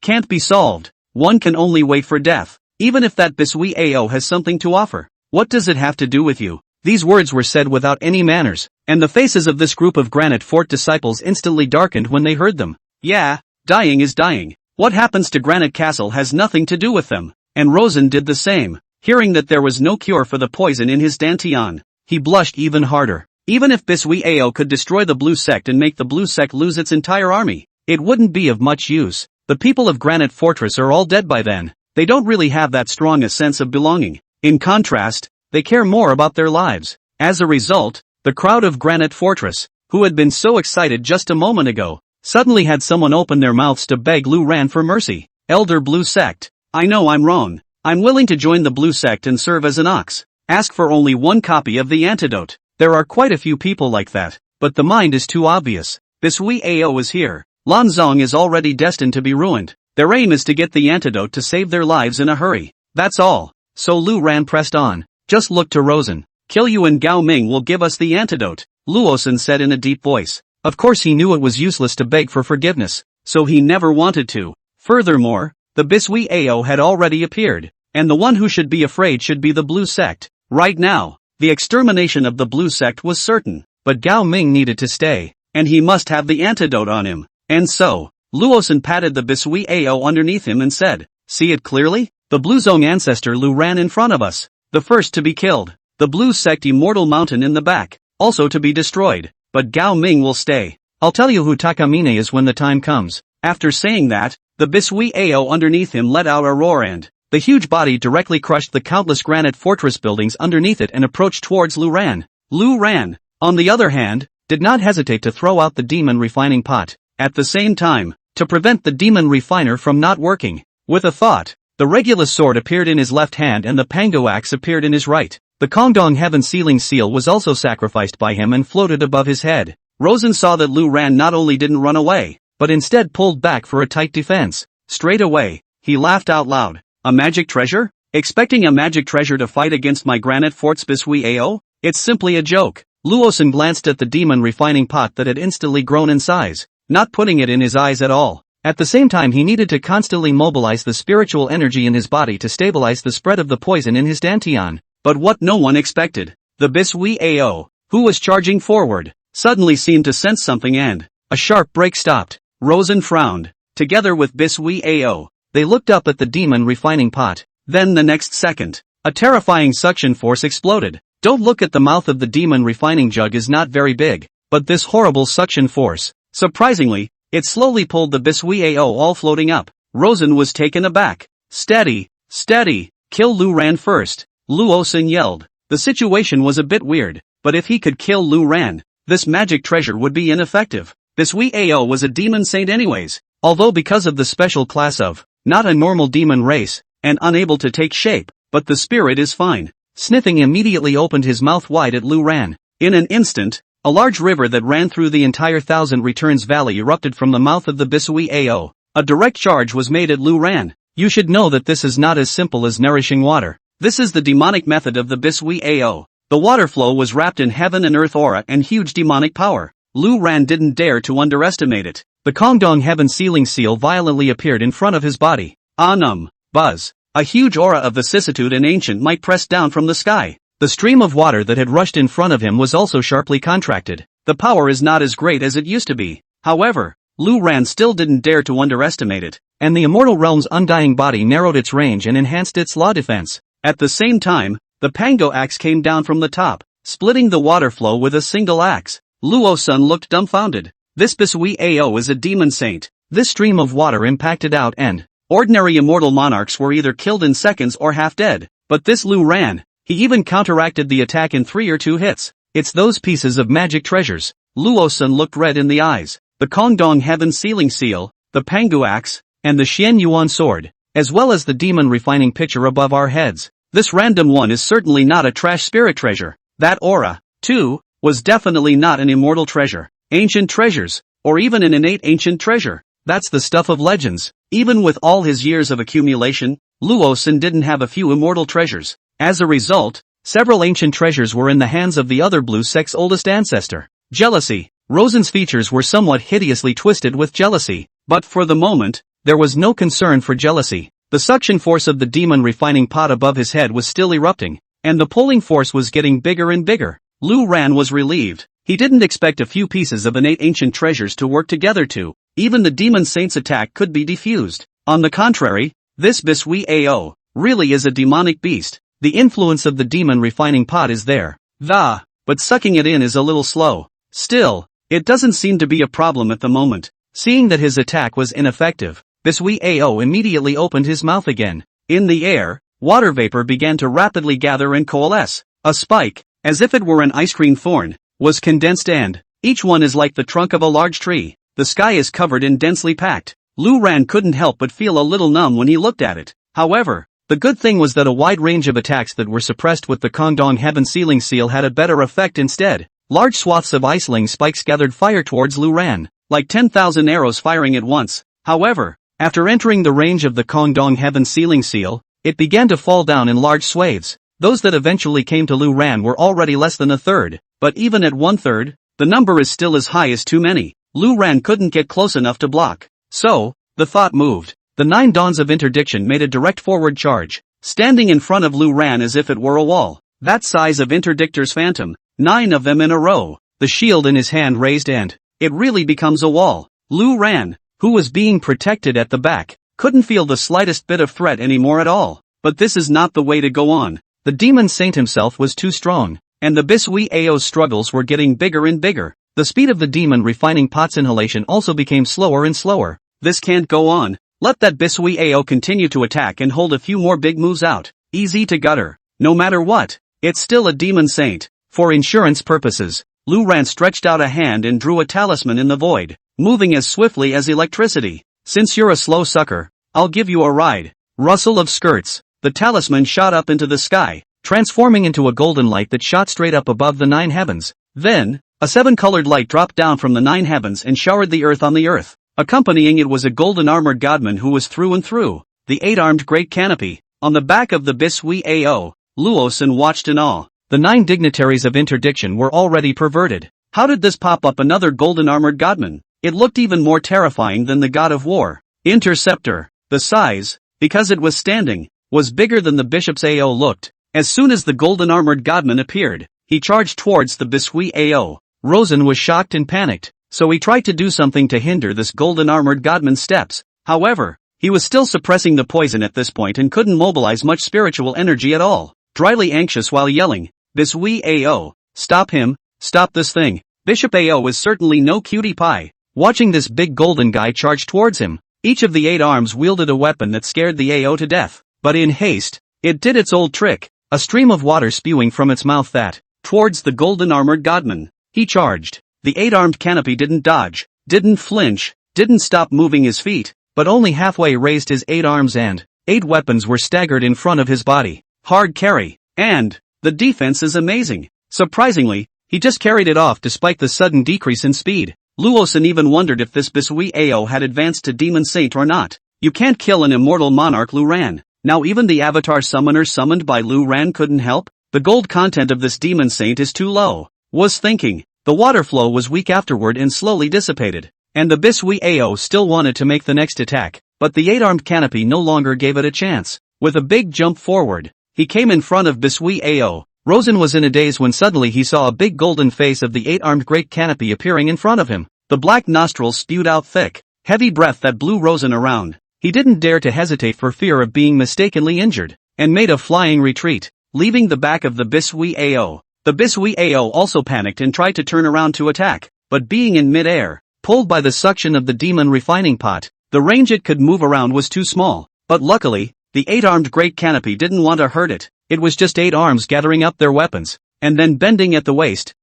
Can't be solved. One can only wait for death. Even if that Bisuiao has something to offer. What does it have to do with you? These words were said without any manners, and the faces of this group of Granite Fort disciples instantly darkened when they heard them. Yeah, dying is dying. What happens to Granite Castle has nothing to do with them. And Rosen did the same. Hearing that there was no cure for the poison in his dantian, he blushed even harder. Even if Bisuiao could destroy the blue sect and make the blue sect lose its entire army, it wouldn't be of much use. The people of Granite Fortress are all dead by then. They don't really have that strong a sense of belonging. In contrast, they care more about their lives. As a result, the crowd of Granite Fortress, who had been so excited just a moment ago, suddenly had someone open their mouths to beg Lu Ran for mercy. Elder Blue Sect, I know I'm wrong. I'm willing to join the Blue Sect and serve as an ox. Ask for only one copy of the antidote. There are quite a few people like that, but the mind is too obvious. Bisuiao is here. Lanzong is already destined to be ruined. Their aim is to get the antidote to save their lives in a hurry. That's all. So Lu Ran pressed on. Just look to Rosen. Kill you and Gao Ming will give us the antidote, Luosan said in a deep voice. Of course he knew it was useless to beg for forgiveness, so he never wanted to. Furthermore, the Bisuiao had already appeared, and the one who should be afraid should be the Blue Sect. Right now, the extermination of the Blue Sect was certain, but Gao Ming needed to stay, and he must have the antidote on him. And so, Luosan patted the Bisuiao underneath him and said, see it clearly? The Blue Zong ancestor Lu ran in front of us, the first to be killed. The Blue Sect immortal mountain in the back, also to be destroyed, but Gao Ming will stay. I'll tell you who Takamine is when the time comes. After saying that, the Bisuiao underneath him let out a roar and the huge body directly crushed the countless Granite Fortress buildings underneath it and approached towards Lu Ran. Lu Ran, on the other hand, did not hesitate to throw out the demon refining pot. At the same time, to prevent the demon refiner from not working, with a thought, the Regulus sword appeared in his left hand and the Pango axe appeared in his right. The Kongdong Heaven Sealing Seal was also sacrificed by him and floated above his head. Rosen saw that Lu Ran not only didn't run away, but instead pulled back for a tight defense. Straight away, he laughed out loud. A magic treasure? Expecting a magic treasure to fight against my Granite Fort's Bisuiao? It's simply a joke. Luosan glanced at the demon refining pot that had instantly grown in size, not putting it in his eyes at all. At the same time he needed to constantly mobilize the spiritual energy in his body to stabilize the spread of the poison in his dantian. But what no one expected, the Bisuiao, who was charging forward, suddenly seemed to sense something and a sharp break stopped. Rosen frowned. Together with Bisuiao, they looked up at the demon refining pot. Then the next second, a terrifying suction force exploded. Don't look at the mouth of the demon refining jug is not very big, but this horrible suction force, surprisingly, it slowly pulled the Bisuiao all floating up. Rosen was taken aback. Steady, steady, kill Lu Ran first. Luosan yelled. The situation was a bit weird, but if he could kill Lu Ran, this magic treasure would be ineffective. Bisuiao was a demon saint anyways, although because of the special class of, not a normal demon race, and unable to take shape, but the spirit is fine. Sniffing immediately opened his mouth wide at Lu Ran. In an instant, a large river that ran through the entire Thousand Returns Valley erupted from the mouth of the Bisuiao. A direct charge was made at Lu Ran. You should know that this is not as simple as nourishing water. This is the demonic method of the Bisuiao. The water flow was wrapped in heaven and earth aura and huge demonic power. Lu Ran didn't dare to underestimate it. The Kongdong Heaven Sealing Seal violently appeared in front of his body. Buzz. A huge aura of vicissitude and ancient might pressed down from the sky. The stream of water that had rushed in front of him was also sharply contracted. The power is not as great as it used to be. However, Lu Ran still didn't dare to underestimate it, and the immortal realm's undying body narrowed its range and enhanced its law defense. At the same time, the Pango axe came down from the top, splitting the water flow with a single axe. Luo Sun looked dumbfounded. This Bisui Ao is a demon saint. This stream of water impacted out and ordinary immortal monarchs were either killed in seconds or half dead. But this Lu Ran, he even counteracted the attack in 3 or 2 hits. It's those pieces of magic treasures. Luo Sun looked red in the eyes. The Kongdong Heaven Sealing Seal, the Pangu Axe, and the Xian Yuan Sword, as well as the demon refining pitcher above our heads. This random one is certainly not a trash spirit treasure. That aura, too, was definitely not an immortal treasure. Ancient treasures, or even an innate ancient treasure. That's the stuff of legends. Even with all his years of accumulation, Luo Sun didn't have a few immortal treasures. As a result, several ancient treasures were in the hands of the other blue sect's oldest ancestor. Jealousy. Rosen's features were somewhat hideously twisted with jealousy, but for the moment, there was no concern for jealousy. The suction force of the demon refining pot above his head was still erupting, and the pulling force was getting bigger and bigger. Lu Ran was relieved. He didn't expect a few pieces of innate ancient treasures to work together to, even the demon saint's attack could be defused. On the contrary, this Bisui Ao really is a demonic beast. The influence of the demon refining pot is there. But sucking it in is a little slow. Still, it doesn't seem to be a problem at the moment. Seeing that his attack was ineffective, Bisui Ao immediately opened his mouth again. In the air, water vapor began to rapidly gather and coalesce. A spike, as if it were an ice cream thorn, was condensed and each one is like the trunk of a large tree. The sky is covered in densely packed. Lu Ran couldn't help but feel a little numb when he looked at it. However, the good thing was that a wide range of attacks that were suppressed with the Kongdong Heaven Sealing Seal had a better effect instead. Large swaths of iceling spikes gathered fire towards Lu Ran, like 10,000 arrows firing at once. However, after entering the range of the Kongdong Heaven Sealing Seal, it began to fall down in large swathes. Those that eventually came to Lu Ran were already less than a third, but even at 1/3, the number is still as high as too many. Lu Ran couldn't get close enough to block. So, the thought moved. The 9 Dawns of Interdiction made a direct forward charge, standing in front of Lu Ran as if it were a wall. That size of Interdictor's phantom, 9 of them in a row, the shield in his hand raised and it really becomes a wall. Lu Ran, who was being protected at the back, couldn't feel the slightest bit of threat anymore at all. But this is not the way to go on. The demon saint himself was too strong, and the Bisui Ao's struggles were getting bigger and bigger. The speed of the demon refining pot's inhalation also became slower and slower. This can't go on. Let that Bisui Ao continue to attack and hold a few more big moves out. Easy to gutter. No matter what, it's still a demon saint. For insurance purposes, Lu Ran stretched out a hand and drew a talisman in the void, moving as swiftly as electricity. Since you're a slow sucker, I'll give you a ride. Rustle of skirts. The talisman shot up into the sky, transforming into a golden light that shot straight up above the 9 heavens. Then, a 7-colored light dropped down from the 9 heavens and showered the earth on the earth. Accompanying it was a golden armored godman who was through and through the 8-armed great canopy. On the back of the Bisui Ao, Luo Sun watched in awe. The 9 dignitaries of interdiction were already perverted. How did this pop up another golden armored godman? It looked even more terrifying than the god of war. Interceptor. The size, because it was standing, was bigger than the bishop's Ao looked. As soon as the golden armored godman appeared, he charged towards the Bisui Ao. Rosen was shocked and panicked, so he tried to do something to hinder this golden armored godman's steps. However, he was still suppressing the poison at this point and couldn't mobilize much spiritual energy at all. Dryly anxious while yelling, Bisui Ao, stop him, stop this thing. Bishop Ao is certainly no cutie pie. Watching this big golden guy charge towards him, each of the 8 arms wielded a weapon that scared the Ao to death. But in haste, it did its old trick, a stream of water spewing from its mouth that, towards the golden armored godman. He charged. The 8-armed canopy didn't dodge, didn't flinch, didn't stop moving his feet, but only halfway raised his 8 arms and 8 weapons were staggered in front of his body. Hard carry. And the defense is amazing. Surprisingly, he just carried it off despite the sudden decrease in speed. Luo Sun even wondered if this Bisui Ao had advanced to Demon Saint or not. You can't kill an immortal monarch Lu Ran. Now even the avatar summoner summoned by Lu Ran couldn't help? The gold content of this Demon Saint is too low. Was thinking. The water flow was weak afterward and slowly dissipated. And the Bisui Ao still wanted to make the next attack, but the 8-armed canopy no longer gave it a chance. With a big jump forward, he came in front of Bisui Ao. Rosen was in a daze when suddenly he saw a big golden face of the eight-armed great canopy appearing in front of him. The black nostrils spewed out thick, heavy breath that blew Rosen around. He didn't dare to hesitate for fear of being mistakenly injured, and made a flying retreat, leaving the back of the Bisui Ao. The Bisui Ao also panicked and tried to turn around to attack, but being in mid-air, pulled by the suction of the demon refining pot, the range it could move around was too small. But luckily, the eight-armed great canopy didn't want to hurt it. It was just 8 arms gathering up their weapons, and then bending at the waist,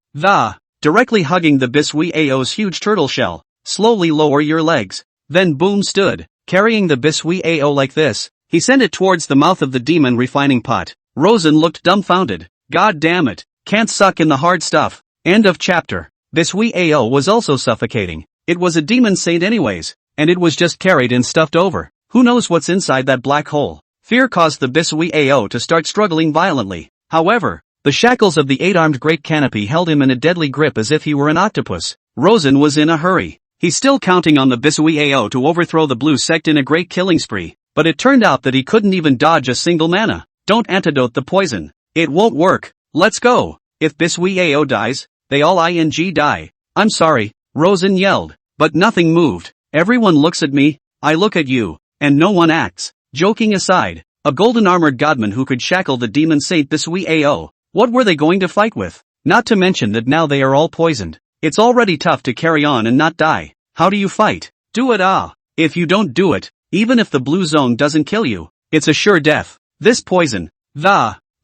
directly hugging the Bisui Ao's huge turtle shell. Slowly lower your legs. Then Boom stood, carrying the Bisui Ao like this. He sent it towards the mouth of the demon refining pot. Rosen looked dumbfounded. God damn it, can't suck in the hard stuff. End of chapter. Bisui Ao was also suffocating. It was a demon saint anyways, and it was just carried and stuffed over. Who knows what's inside that black hole? Fear caused the Bisui Ao to start struggling violently. However, the shackles of the eight-armed great canopy held him in a deadly grip as if he were an octopus. Rosen was in a hurry. He's still counting on the Bisui Ao to overthrow the blue sect in a great killing spree, but it turned out that he couldn't even dodge a single mana. Don't antidote the poison. It won't work. Let's go. If Bisui Ao dies, they all die. I'm sorry, Rosen yelled, but nothing moved. Everyone looks at me, I look at you, and no one acts. Joking aside, a golden-armored godman who could shackle the demon saint Bisui Ao, what were they going to fight with? Not to mention that now they are all poisoned. It's already tough to carry on and not die. How do you fight? Do it If you don't do it, even if the blue zone doesn't kill you, it's a sure death. This poison,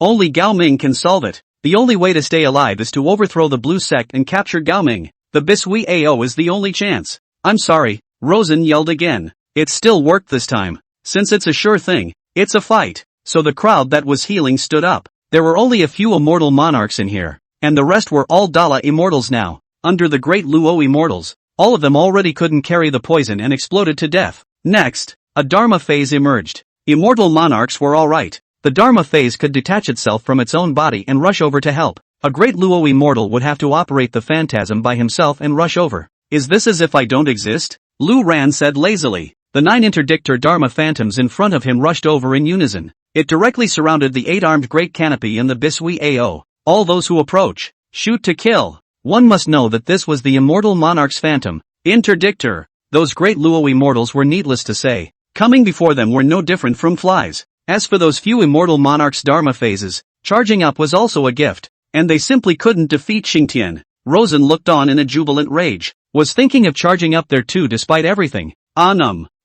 only Gao Ming can solve it. The only way to stay alive is to overthrow the blue sect and capture Gao Ming. The Bisui Ao is the only chance. I'm sorry, Rosen yelled again. It still worked this time. Since it's a sure thing, it's a fight. So the crowd that was healing stood up. There were only a few immortal monarchs in here, and the rest were all Dala immortals now. Under the great Luo immortals, all of them already couldn't carry the poison and exploded to death. Next, a Dharma phase emerged. Immortal monarchs were alright. The Dharma phase could detach itself from its own body and rush over to help. A great Luo immortal would have to operate the phantasm by himself and rush over. Is this as if I don't exist? Lu Ran said lazily. The 9 interdictor Dharma phantoms in front of him rushed over in unison. It directly surrounded the 8-armed great canopy and the Bisui Ao. All those who approach, shoot to kill. One must know that this was the immortal monarch's phantom, interdictor. Those great Luo immortals were needless to say. Coming before them were no different from flies. As for those few immortal monarchs' Dharma phases, charging up was also a gift, and they simply couldn't defeat Xingtian. Rosen looked on in a jubilant rage, was thinking of charging up there too despite everything.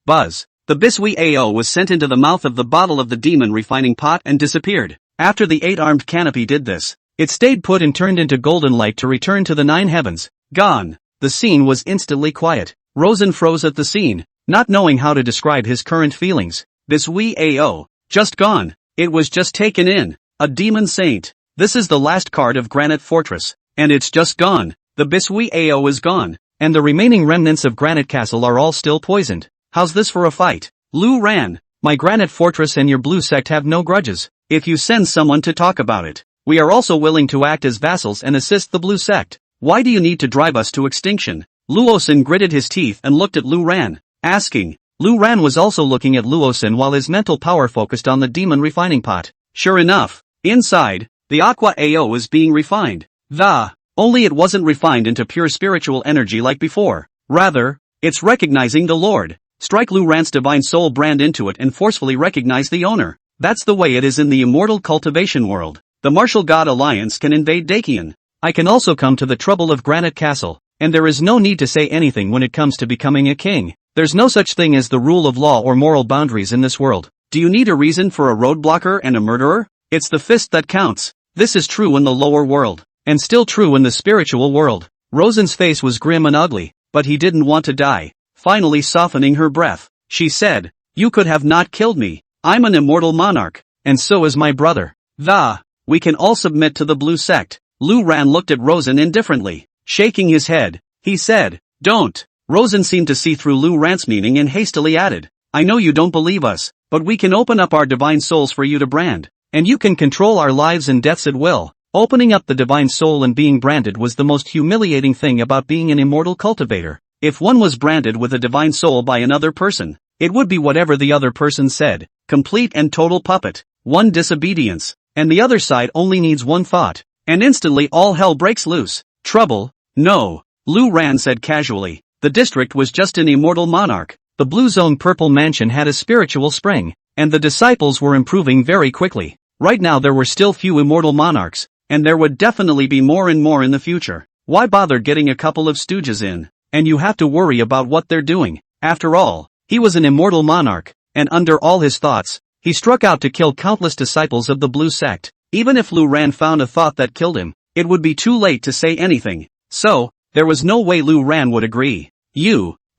Buzz. The Bisui Ao was sent into the mouth of the bottle of the demon refining pot and disappeared. After the 8-armed canopy did this, it stayed put and turned into golden light to return to the 9 heavens. Gone. The scene was instantly quiet. Rosen froze at the scene, not knowing how to describe his current feelings. Bisui Ao. Just gone. It was just taken in. A demon saint. This is the last card of Granite Fortress, and it's just gone. The Bisui Ao is gone, and the remaining remnants of Granite Castle are all still poisoned. How's this for a fight? Lu Ran, my Granite Fortress and your blue sect have no grudges. If you send someone to talk about it, we are also willing to act as vassals and assist the blue sect. Why do you need to drive us to extinction? Luosen gritted his teeth and looked at Lu Ran, asking. Lu Ran was also looking at Luosen while his mental power focused on the demon refining pot. Sure enough, inside, the Aqua Ao was being refined. Only it wasn't refined into pure spiritual energy like before. Rather, it's recognizing the Lord. Strike Lu Ran's divine soul brand into it and forcefully recognize the owner. That's the way it is in the immortal cultivation world. The Martial God Alliance can invade Dakian. I can also come to the trouble of Granite Castle, and there is no need to say anything when it comes to becoming a king. There's no such thing as the rule of law or moral boundaries in this world. Do you need a reason for a roadblocker and a murderer? It's the fist that counts. This is true in the lower world, and still true in the spiritual world. Rosen's face was grim and ugly, but he didn't want to die. Finally softening her breath, she said, you could have not killed me. I'm an immortal monarch, and so is my brother. We can all submit to the blue sect. Lu Ran looked at Rosen indifferently, shaking his head. He said, don't. Rosen seemed to see through Lu Ran's meaning and hastily added, I know you don't believe us, but we can open up our divine souls for you to brand, and you can control our lives and deaths at will. Opening up the divine soul and being branded was the most humiliating thing about being an immortal cultivator. If one was branded with a divine soul by another person, It would be whatever the other person said, complete and total puppet, one disobedience, and the other side only needs one thought, and instantly all hell breaks loose. Trouble? No, Lu Ran said casually. The district was just an immortal monarch. The Blue Zone Purple Mansion had a spiritual spring, and the disciples were improving very quickly. Right now there were still few immortal monarchs, and there would definitely be more and more in the future. Why bother getting a couple of stooges in? And you have to worry about what they're doing. After all, he was an immortal monarch, and under all his thoughts, he struck out to kill countless disciples of the Blue Sect. Even if Lu Ran found a thought that killed him, it would be too late to say anything. So, there was no way Lu Ran would agree.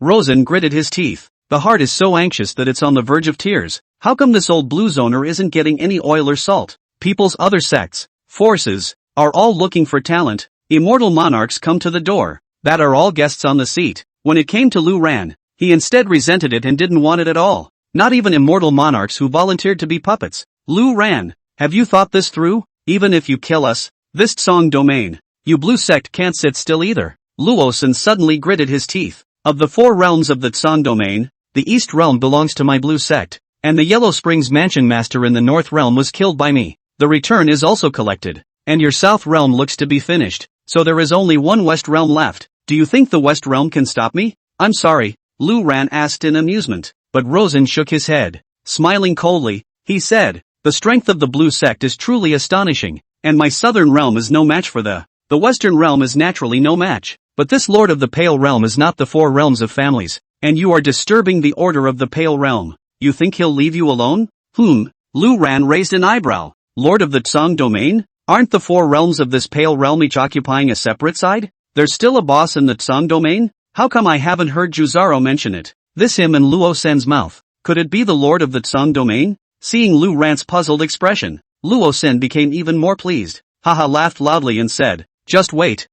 Rosen gritted his teeth. The heart is so anxious that it's on the verge of tears. How come this old Blue Zoner isn't getting any oil or salt? People's other sects, forces, are all looking for talent. Immortal monarchs come to the door. That are all guests on the seat. When it came to Lu Ran, he instead resented it and didn't want it at all. Not even immortal monarchs who volunteered to be puppets. Lu Ran, have you thought this through? Even if you kill us, this Tsong domain, you Blue Sect can't sit still either. Luosen suddenly gritted his teeth. Of the 4 realms of the Tsong domain, the East realm belongs to my Blue Sect, and the Yellow Springs Mansion Master in the North realm was killed by me. The return is also collected, and your South realm looks to be finished, so there is only one West realm left. Do you think the West realm can stop me? I'm sorry, Lu Ran asked in amusement, but Rosen shook his head. Smiling coldly, he said, the strength of the Blue Sect is truly astonishing, and my Southern realm is no match for the Western realm is naturally no match. But this Lord of the Pale Realm is not the 4 realms of families, and you are disturbing the order of the Pale Realm. You think he'll leave you alone? Lu Ran raised an eyebrow. Lord of the Tsong domain? Aren't the 4 realms of this Pale Realm each occupying a separate side? There's still a boss in the Tsong domain? How come I haven't heard Juzaro mention it? This him in Luo Sen's mouth. Could it be the Lord of the Tsong domain? Seeing Lu Ran's puzzled expression, Luo Sen became even more pleased. Haha laughed loudly and said, just wait.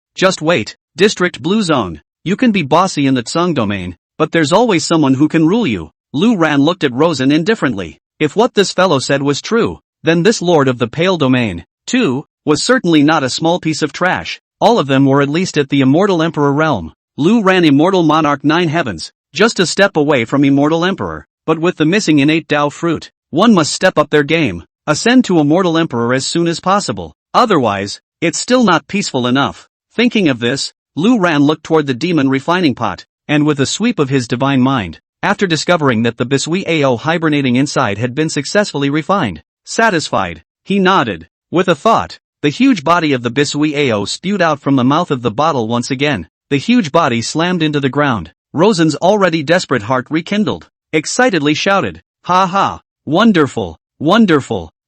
District Blue Zone. You can be bossy in the Tsong domain, but there's always someone who can rule you. Lu Ran looked at Rosen indifferently. If what this fellow said was true, then this Lord of the Pale Domain, too, was certainly not a small piece of trash. All of them were at least at the Immortal Emperor realm. Lu Ran Immortal Monarch 9 Heavens, just a step away from Immortal Emperor, but with the missing innate Dao fruit, one must step up their game, ascend to Immortal Emperor as soon as possible. Otherwise, it's still not peaceful enough. Thinking of this, Lu Ran looked toward the demon refining pot, and with a sweep of his divine mind, after discovering that the Bisui Ao hibernating inside had been successfully refined, satisfied, he nodded. With a thought, the huge body of the Bisui Ao spewed out from the mouth of the bottle once again. The huge body slammed into the ground. Rosen's already desperate heart rekindled, excitedly shouted, ha ha, wonderful,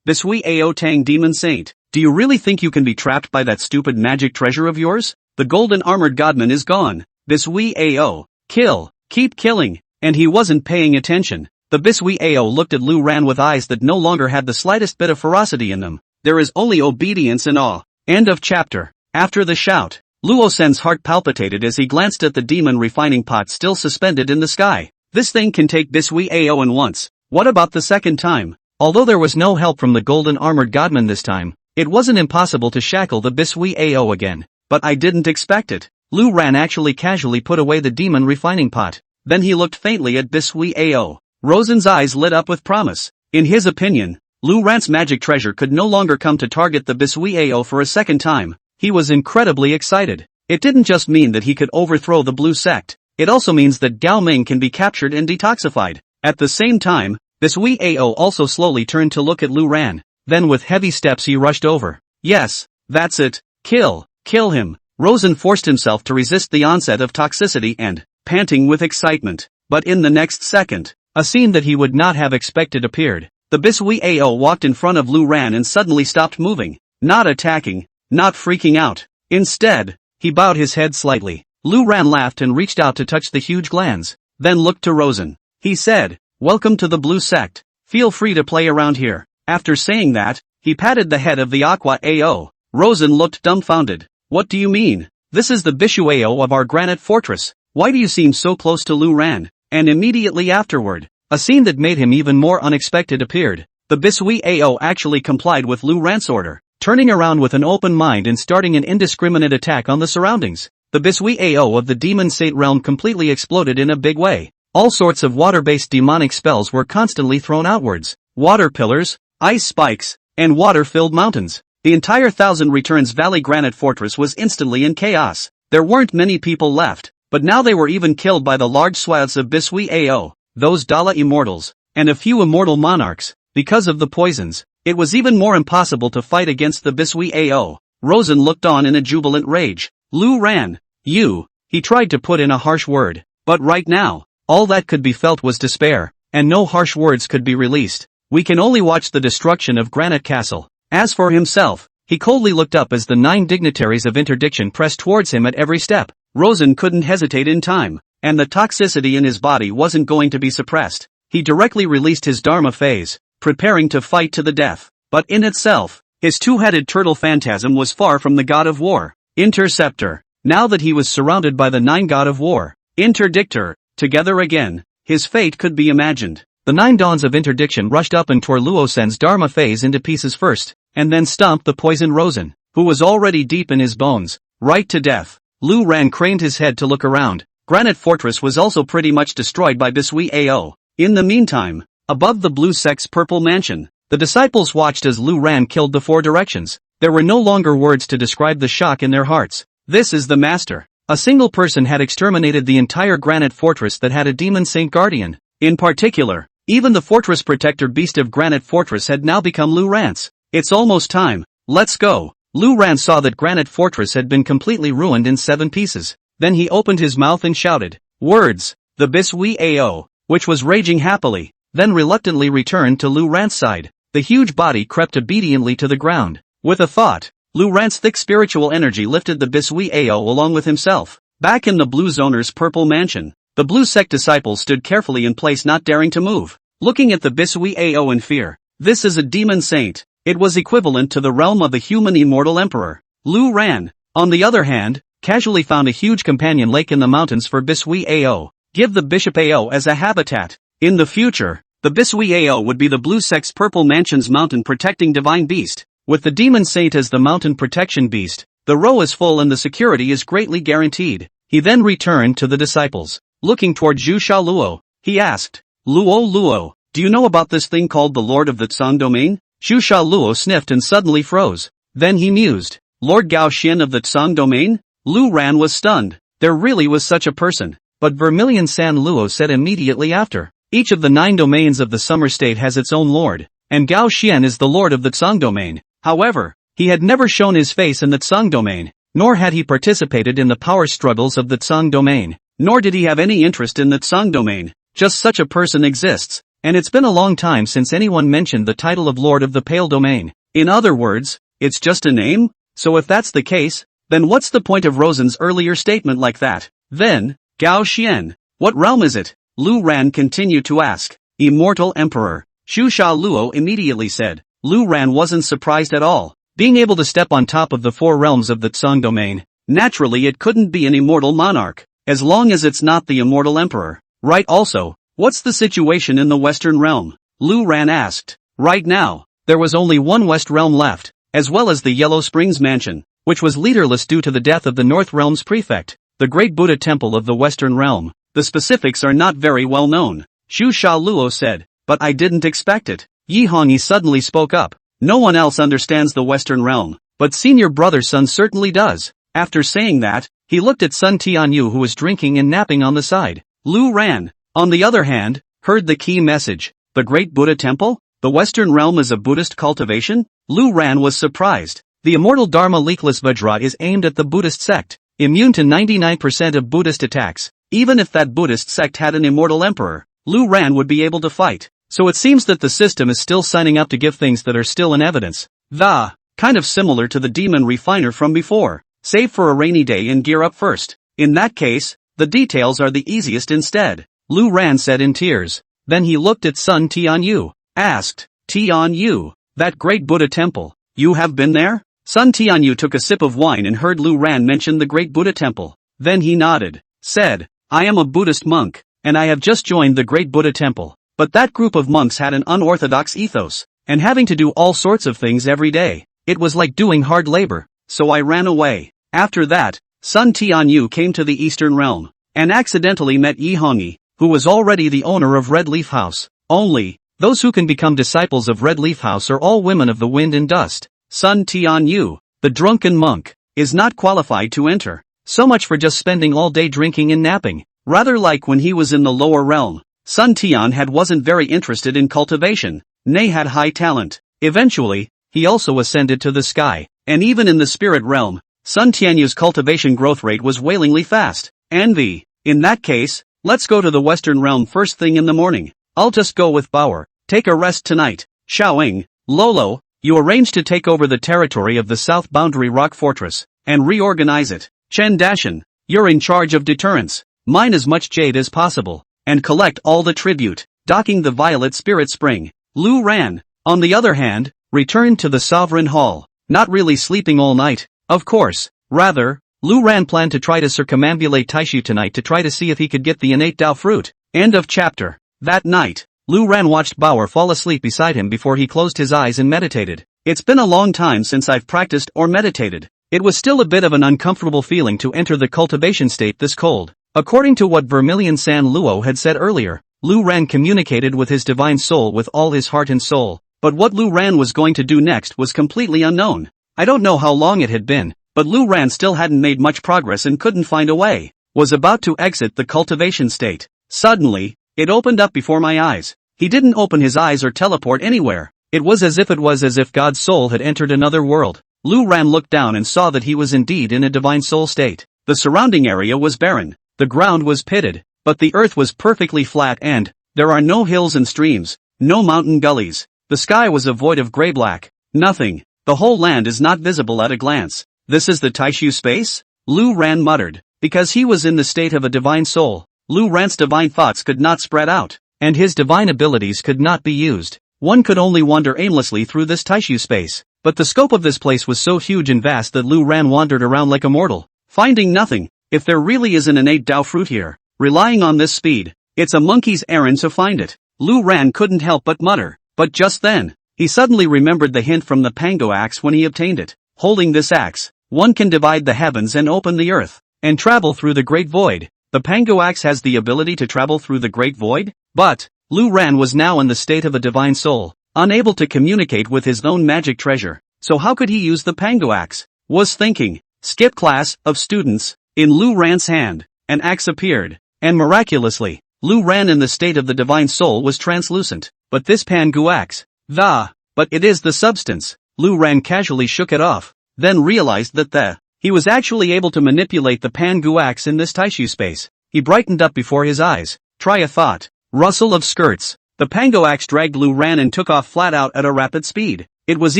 Bisui Ao Tang Demon Saint, do you really think you can be trapped by that stupid magic treasure of yours? The golden armored godman is gone. Bisui Ao, kill, keep killing, and he wasn't paying attention. The Bisui Ao looked at Lu Ran with eyes that no longer had the slightest bit of ferocity in them. There is only obedience and awe. End of chapter. After the shout, Luo Sen's heart palpitated as he glanced at the demon refining pot still suspended in the sky. This thing can take Bisui Ao in once. What about the second time? Although there was no help from the golden armored godman this time, it wasn't impossible to shackle the Bisui Ao again. But I didn't expect it. Lu Ran actually casually put away the demon refining pot. Then he looked faintly at Bisui Ao. Rosen's eyes lit up with promise. In his opinion, Lu Ran's magic treasure could no longer come to target the Bisui Ao for a second time. He was incredibly excited. It didn't just mean that he could overthrow the Blue Sect. It also means that Gao Ming can be captured and detoxified. At the same time, Bisui Ao also slowly turned to look at Lu Ran. Then with heavy steps he rushed over. Yes, that's it. Kill him. Rosen forced himself to resist the onset of toxicity and, panting with excitement. But in the next second, a scene that he would not have expected appeared. The Bisui Ao walked in front of Lu Ran and suddenly stopped moving. Not attacking, not freaking out. Instead, he bowed his head slightly. Lu Ran laughed and reached out to touch the huge glands, then looked to Rosen. He said, welcome to the Blue Sect. Feel free to play around here. After saying that, he patted the head of the Aqua Ao. Rosen looked dumbfounded. What do you mean? This is the Bishu Ao of our granite fortress. Why do you seem so close to Lu Ran? And immediately afterward, a scene that made him even more unexpected appeared. The Bisui Ao actually complied with Lu Ran's order, turning around with an open mind and starting an indiscriminate attack on the surroundings. The Bisui Ao of the Demon Saint realm completely exploded in a big way. All sorts of water-based demonic spells were constantly thrown outwards. Water pillars, ice spikes, and water-filled mountains. The entire Thousand Returns Valley Granite Fortress was instantly in chaos. There weren't many people left, but now they were even killed by the large swaths of Bisui Ao, those Dala immortals, and a few immortal monarchs. Because of the poisons, it was even more impossible to fight against the Bisui Ao. Rosen looked on in a jubilant rage. Lu Ran, you, he tried to put in a harsh word, but right now, all that could be felt was despair, and no harsh words could be released. We can only watch the destruction of Granite Castle. As for himself, he coldly looked up as the 9 dignitaries of interdiction pressed towards him at every step. Rosen couldn't hesitate in time, and the toxicity in his body wasn't going to be suppressed. He directly released his Dharma phase, preparing to fight to the death. But in itself, his two-headed turtle phantasm was far from the god of war. Interceptor. Now that he was surrounded by the 9 god of war, Interdictor, together again, his fate could be imagined. The 9 dawns of interdiction rushed up and tore Luosen's Dharma phase into pieces first, and then stomped the poisoned Rosen, who was already deep in his bones, right to death. Lu Ran craned his head to look around. Granite Fortress was also pretty much destroyed by Bisui Ao. In the meantime, above the Blue Sect's purple mansion, the disciples watched as Lu Ran killed the 4 directions. There were no longer words to describe the shock in their hearts. This is the master. A single person had exterminated the entire Granite Fortress that had a demon saint guardian. In particular, even the fortress protector beast of Granite Fortress had now become Lu Ran's. It's almost time. Let's go. Lu Ran saw that Granite Fortress had been completely ruined in 7 pieces. Then he opened his mouth and shouted words. The Bisui Ao, which was raging happily, then reluctantly returned to Lu Ran's side. The huge body crept obediently to the ground. With a thought, Lu Ran's thick spiritual energy lifted the Bisui Ao along with himself. Back in the Blue Zoner's purple mansion, the Blue Sect disciples stood carefully in place, not daring to move, looking at the Bisui Ao in fear. This is a demon saint. It was equivalent to the realm of the human immortal emperor. Lu Ran, on the other hand, casually found a huge companion lake in the mountains for Bisui Ao. Give the Bishop Ao as a habitat. In the future, the Bisui Ao would be the Blue Sect's purple mansion's mountain protecting divine beast. With the demon saint as the mountain protection beast, the row is full and the security is greatly guaranteed. He then returned to the disciples. Looking toward Zhu Shaoluo, he asked, Luo, do you know about this thing called the Lord of the Tsang Domain? Zhu Shaoluo sniffed and suddenly froze. Then he mused, Lord Gao Xian of the Tsang Domain? Lu Ran was stunned. There really was such a person. But Vermilion San Luo said immediately after, each of the 9 domains of the Summer State has its own lord, and Gao Xian is the lord of the Tsang Domain. However, he had never shown his face in the Tsang Domain, nor had he participated in the power struggles of the Tsang Domain, nor did he have any interest in the Tsang Domain. Just such a person exists, and it's been a long time since anyone mentioned the title of Lord of the Pale Domain. In other words, it's just a name? So if that's the case, then what's the point of Rosen's earlier statement like that? Then, Gao Xian, what realm is it? Lu Ran continued to ask. Immortal Emperor. Zhu Shaoluo immediately said. Lu Ran wasn't surprised at all. Being able to step on top of the 4 realms of the Tsang Domain, naturally it couldn't be an immortal monarch, as long as it's not the immortal emperor. Right. Also, what's the situation in the Western realm? Lu Ran asked. Right now, there was only one West realm left, as well as the Yellow Springs Mansion, which was leaderless due to the death of the North realm's prefect, the Great Buddha Temple of the Western realm. The specifics are not very well known, Zhu Shaoluo said, but I didn't expect it. Yi Hongyi suddenly spoke up. No one else understands the Western realm, but senior brother Sun certainly does. After saying that, he looked at Sun Tianyu, who was drinking and napping on the side. Lu Ran, on the other hand, heard the key message. The Great Buddha Temple? The Western realm is a Buddhist cultivation? Lu Ran was surprised. The immortal Dharma leakless Vajra is aimed at the Buddhist sect, immune to 99% of Buddhist attacks. Even if that Buddhist sect had an immortal emperor, Lu Ran would be able to fight. So it seems that the system is still signing up to give things that are still in evidence. Kind of similar to the demon refiner from before. Save for a rainy day and gear up first. In that case, the details are the easiest instead. Lu Ran said in tears. Then he looked at Sun Tianyu. Asked, Tianyu, that Great Buddha Temple, you have been there? Sun Tianyu took a sip of wine and heard Lu Ran mention the Great Buddha Temple. Then he nodded. Said, I am a Buddhist monk, and I have just joined the Great Buddha Temple. But that group of monks had an unorthodox ethos, and having to do all sorts of things every day. It was like doing hard labor, so I ran away. After that, Sun Tianyu came to the Eastern Realm, and accidentally met Yi Hongyi. who was already the owner of Red Leaf House. Only, those who can become disciples of Red Leaf House are all women of the wind and dust. Sun Tianyu, the drunken monk, is not qualified to enter. So much for just spending all day drinking and napping. Rather like when he was in the lower realm, Sun Tian wasn't very interested in cultivation, nay had high talent. Eventually, he also ascended to the sky, and even in the spirit realm, Sun Tianyu's cultivation growth rate was wailingly fast. Envy. In that case, let's go to the western realm first thing in the morning. I'll just go with Bauer. Take a rest tonight. Xiaoying, Lolo, you arrange to take over the territory of the South Boundary Rock Fortress, and reorganize it. Chen Dashan, you're in charge of deterrence. Mine as much jade as possible, and collect all the tribute. Docking the Violet Spirit Spring. Lu Ran, on the other hand, returned to the Sovereign Hall, not really sleeping all night, of course. Rather, Lu Ran planned to try to circumambulate Taishu tonight to try to see if he could get the innate Dao fruit. End of chapter. That night, Lu Ran watched Bauer fall asleep beside him before he closed his eyes and meditated. It's been a long time since I've practiced or meditated. It was still a bit of an uncomfortable feeling to enter the cultivation state this cold. According to what Vermilion San Luo had said earlier, Lu Ran communicated with his divine soul with all his heart and soul, but what Lu Ran was going to do next was completely unknown. I don't know how long it had been, but Lu Ran still hadn't made much progress and couldn't find a way. Was about to exit the cultivation state. Suddenly, it opened up before my eyes. He didn't open his eyes or teleport anywhere. It was as if God's soul had entered another world. Lu Ran looked down and saw that he was indeed in a divine soul state. The surrounding area was barren. The ground was pitted, but the earth was perfectly flat and there are no hills and streams, no mountain gullies. The sky was a void of gray-black. Nothing. The whole land is not visible at a glance. This is the Taishu space? Lu Ran muttered. Because he was in the state of a divine soul, Lu Ran's divine thoughts could not spread out, and his divine abilities could not be used. One could only wander aimlessly through this Taishu space. But the scope of this place was so huge and vast that Lu Ran wandered around like a mortal, finding nothing. If there really is an innate Dao fruit here, relying on this speed, it's a monkey's errand to find it. Lu Ran couldn't help but mutter. But just then, he suddenly remembered the hint from the Pango axe when he obtained it. Holding this axe, one can divide the heavens and open the earth, and travel through the great void. The Pango axe has the ability to travel through the great void? But, Lu Ran was now in the state of a divine soul, unable to communicate with his own magic treasure. So how could he use the Pango axe? Was thinking. Skip class of students. In Lu Ran's hand, an axe appeared, and miraculously, Lu Ran in the state of the divine soul was translucent. But this Pangu axe, but it is the substance. Lu Ran casually shook it off, then realized that he was actually able to manipulate the Pangu axe in this Taishu space. He brightened up before his eyes. Try a thought. Rustle of skirts. The Pango axe dragged Lu Ran and took off flat out at a rapid speed. It was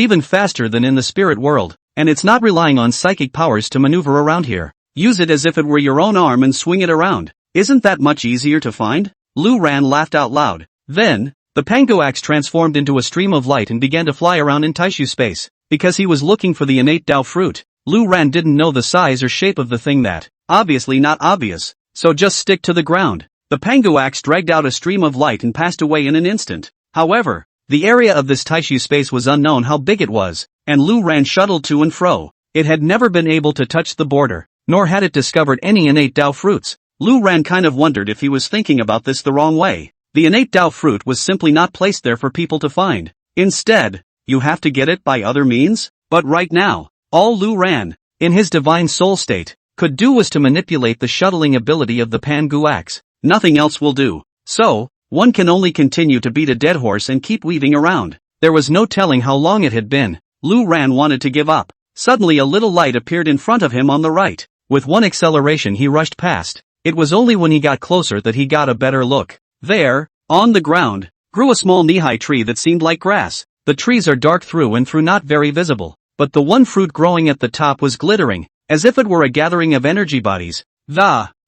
even faster than in the spirit world, and it's not relying on psychic powers to maneuver around here. Use it as if it were your own arm and swing it around. Isn't that much easier to find? Lu Ran laughed out loud. Then, the Pango axe transformed into a stream of light and began to fly around in Taishu space. Because he was looking for the innate Dao fruit, Lu Ran didn't know the size or shape of the thing that, obviously not obvious, so just stick to the ground. The Pango axe dragged out a stream of light and passed away in an instant. However, the area of this Taishu space was unknown how big it was, and Lu Ran shuttled to and fro. It had never been able to touch the border, nor had it discovered any innate Dao fruits. Lu Ran kind of wondered if he was thinking about this the wrong way. The innate Dao fruit was simply not placed there for people to find. Instead, you have to get it by other means? But right now, all Lu Ran, in his divine soul state, could do was to manipulate the shuttling ability of the Pangu axe. Nothing else will do. So, one can only continue to beat a dead horse and keep weaving around. There was no telling how long it had been. Lu Ran wanted to give up. Suddenly a little light appeared in front of him on the right. With one acceleration he rushed past. It was only when he got closer that he got a better look. There, on the ground, grew a small knee-high tree that seemed like grass. The trees are dark through and through, not very visible. But the one fruit growing at the top was glittering, as if it were a gathering of energy bodies.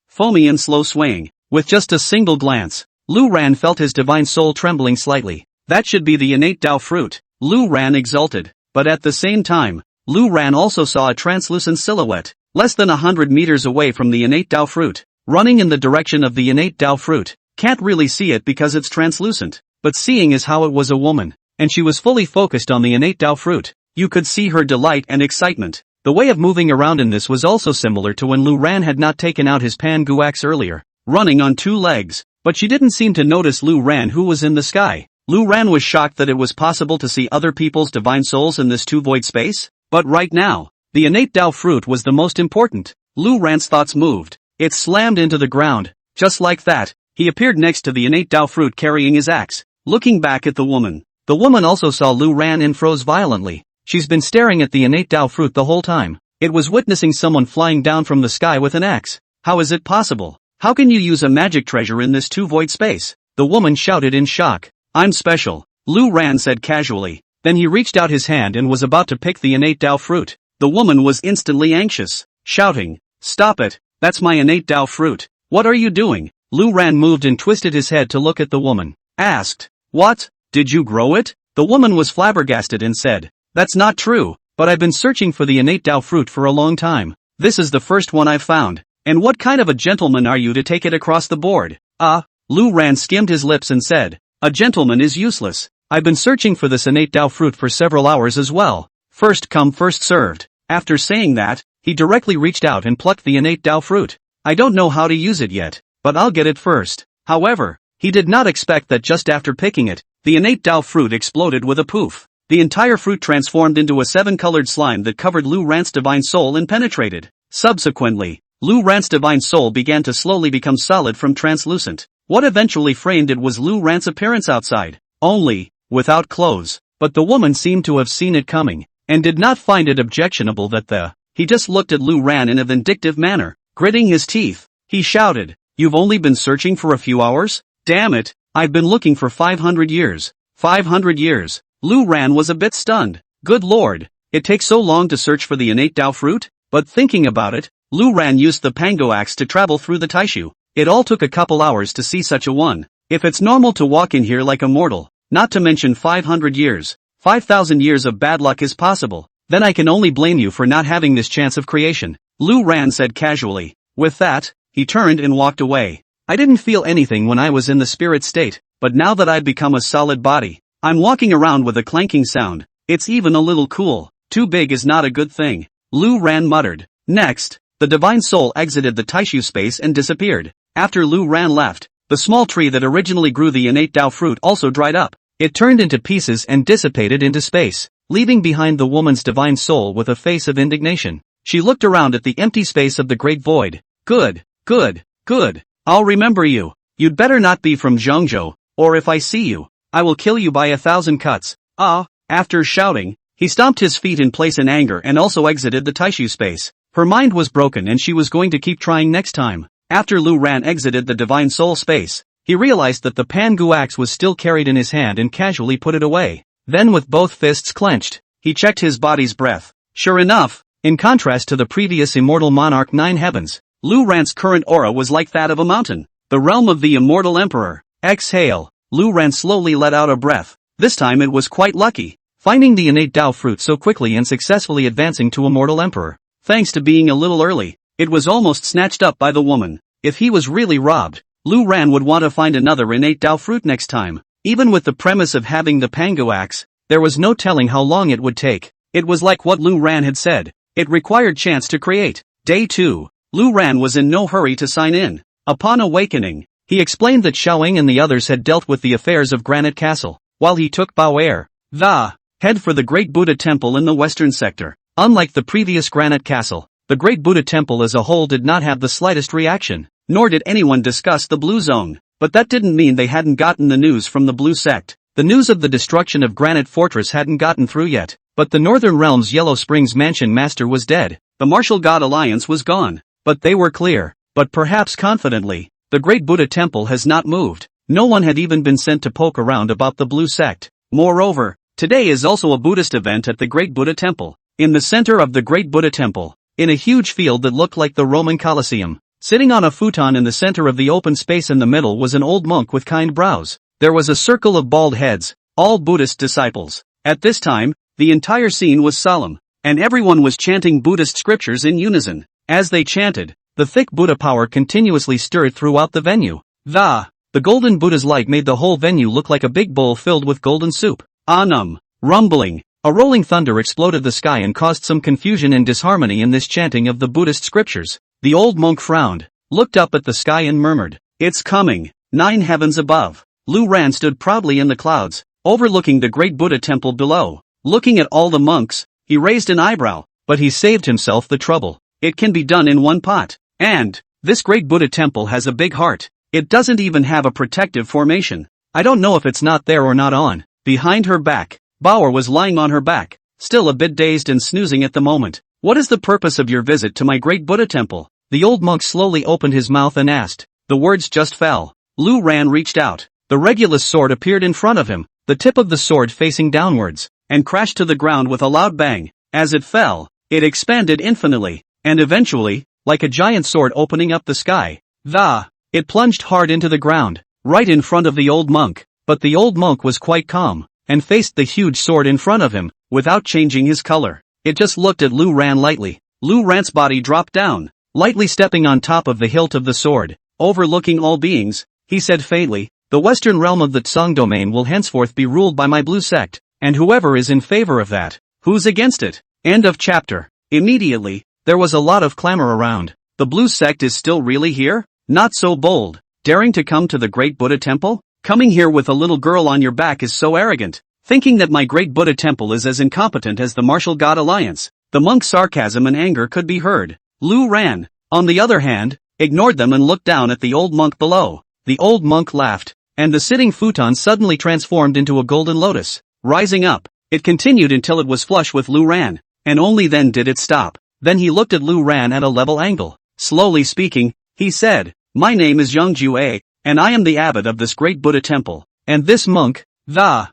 Foamy and slow swaying. With just a single glance, Lu Ran felt his divine soul trembling slightly. That should be the innate Dao fruit. Lu Ran exulted. But at the same time, Lu Ran also saw a translucent silhouette, less than 100 meters away from the innate Dao fruit, running in the direction of the innate Dao fruit. Can't really see it because it's translucent, but seeing is how it was a woman, and she was fully focused on the innate Dao fruit. You could see her delight and excitement. The way of moving around in this was also similar to when Lu Ran had not taken out his Pangu axe earlier, running on two legs, but she didn't seem to notice Lu Ran who was in the sky. Lu Ran was shocked that it was possible to see other people's divine souls in this two-void space, but right now, the innate Tao fruit was the most important. Lu Ran's thoughts moved. It slammed into the ground. Just like that, he appeared next to the innate Tao fruit carrying his axe, looking back at the woman. The woman also saw Lu Ran and froze violently. She's been staring at the innate Tao fruit the whole time. It was witnessing someone flying down from the sky with an axe. How is it possible? How can you use a magic treasure in this two-void space? The woman shouted in shock. I'm special, Lu Ran said casually. Then he reached out his hand and was about to pick the innate Tao fruit. The woman was instantly anxious, shouting, Stop it, that's my innate Tao fruit. What are you doing? Lu Ran moved and twisted his head to look at the woman. Asked, What? Did you grow it? The woman was flabbergasted and said, That's not true, but I've been searching for the innate Tao fruit for a long time. This is the first one I've found. And what kind of a gentleman are you to take it across the board? Lu Ran skimmed his lips and said, A gentleman is useless. I've been searching for this innate Tao fruit for several hours as well. First come first served. After saying that, he directly reached out and plucked the innate Tao fruit. I don't know how to use it yet, but I'll get it first. However, he did not expect that just after picking it, the innate Tao fruit exploded with a poof. The entire fruit transformed into a 7-colored slime that covered Lu Ran's divine soul and penetrated. Subsequently, Lu Ran's divine soul began to slowly become solid from translucent. What eventually framed it was Lu Ran's appearance outside, only, without clothes. But the woman seemed to have seen it coming, and did not find it objectionable that he just looked at Lu Ran in a vindictive manner, gritting his teeth. He shouted, You've only been searching for a few hours? Damn it, I've been looking for 500 years. 500 years. Lu Ran was a bit stunned. Good lord, it takes so long to search for the innate Tao fruit? But thinking about it, Lu Ran used the pango axe to travel through the Taishu. It all took a couple hours to see such a one. If it's normal to walk in here like a mortal, not to mention 500 years, 5,000 years of bad luck is possible, then I can only blame you for not having this chance of creation, Lu Ran said casually. With that, he turned and walked away. I didn't feel anything when I was in the spirit state, but now that I've become a solid body, I'm walking around with a clanking sound. It's even a little cool. Too big is not a good thing, Lu Ran muttered. Next, the divine soul exited the Taishu space and disappeared. After Lu Ran left, the small tree that originally grew the innate Tao fruit also dried up. It turned into pieces and dissipated into space, leaving behind the woman's divine soul with a face of indignation. She looked around at the empty space of the great void. Good. I'll remember you. You'd better not be from Zhongzhou, or if I see you, I will kill you by 1,000 cuts. After shouting, he stomped his feet in place in anger and also exited the Taishu space. Her mind was broken and she was going to keep trying next time. After Lu Ran exited the divine soul space, he realized that the Pangu axe was still carried in his hand and casually put it away. Then with both fists clenched, he checked his body's breath. Sure enough, in contrast to the previous immortal monarch 9 heavens, Lu Ran's current aura was like that of a mountain, the realm of the immortal emperor. Exhale, Lu Ran slowly let out a breath. This time it was quite lucky, finding the innate Tao fruit so quickly and successfully advancing to immortal emperor. Thanks to being a little early, it was almost snatched up by the woman. If he was really robbed, Lu Ran would want to find another innate Tao fruit next time. Even with the premise of having the Pango axe, there was no telling how long it would take. It was like what Lu Ran had said. It required chance to create. Day 2. Lu Ran was in no hurry to sign in. Upon awakening, he explained that Xiaoying and the others had dealt with the affairs of Granite Castle, while he took Bao'er, the head for the Great Buddha Temple in the western sector. Unlike the previous Granite Castle, the Great Buddha Temple as a whole did not have the slightest reaction, nor did anyone discuss the Blue Zone. But that didn't mean they hadn't gotten the news from the Blue Sect. The news of the destruction of Granite Fortress hadn't gotten through yet, but the Northern Realm's Yellow Springs Mansion Master was dead. The Martial God Alliance was gone. But they were clear, but perhaps confidently, the Great Buddha Temple has not moved. No one had even been sent to poke around about the Blue Sect. Moreover, today is also a Buddhist event at the Great Buddha Temple. In the center of the Great Buddha Temple, in a huge field that looked like the Roman Colosseum, sitting on a futon in the center of the open space in the middle was an old monk with kind brows. There was a circle of bald heads, all Buddhist disciples. At this time, the entire scene was solemn, and everyone was chanting Buddhist scriptures in unison. As they chanted, the thick Buddha power continuously stirred throughout the venue. The golden Buddha's light made the whole venue look like a big bowl filled with golden soup. Rumbling. A rolling thunder exploded the sky and caused some confusion and disharmony in this chanting of the Buddhist scriptures. The old monk frowned, looked up at the sky and murmured, "It's coming." 9 heavens above. Lu Ran stood proudly in the clouds, overlooking the great Buddha temple below. Looking at all the monks, he raised an eyebrow, but he saved himself the trouble. It can be done in one pot. And this great Buddha temple has a big heart. It doesn't even have a protective formation. I don't know if it's not there or not on. Behind her back, Bauer was lying on her back, still a bit dazed and snoozing at the moment. What is the purpose of your visit to my great Buddha temple? The old monk slowly opened his mouth and asked. The words just fell. Lu Ran reached out. The Regulus sword appeared in front of him, the tip of the sword facing downwards, and crashed to the ground with a loud bang. As it fell, it expanded infinitely, and eventually, like a giant sword opening up the sky, it plunged hard into the ground, right in front of the old monk. But the old monk was quite calm, and faced the huge sword in front of him, without changing his color. It just looked at Lu Ran lightly. Lu Ran's body dropped down, lightly stepping on top of the hilt of the sword, overlooking all beings. He said faintly, the western realm of the Tsang domain will henceforth be ruled by my blue sect, and whoever is in favor of that, who's against it? End of chapter. Immediately, there was a lot of clamor around. The blue sect is still really here? Not so bold. Daring to come to the great Buddha temple? Coming here with a little girl on your back is so arrogant. Thinking that my great Buddha temple is as incompetent as the Martial God Alliance. The monk's sarcasm and anger could be heard. Lu Ran, on the other hand, ignored them and looked down at the old monk below. The old monk laughed, and the sitting futon suddenly transformed into a golden lotus. Rising up, it continued until it was flush with Lu Ran, and only then did it stop. Then he looked at Lu Ran at a level angle. Slowly speaking, he said, my name is Yongju A, and I am the abbot of this great Buddha temple. And this monk, the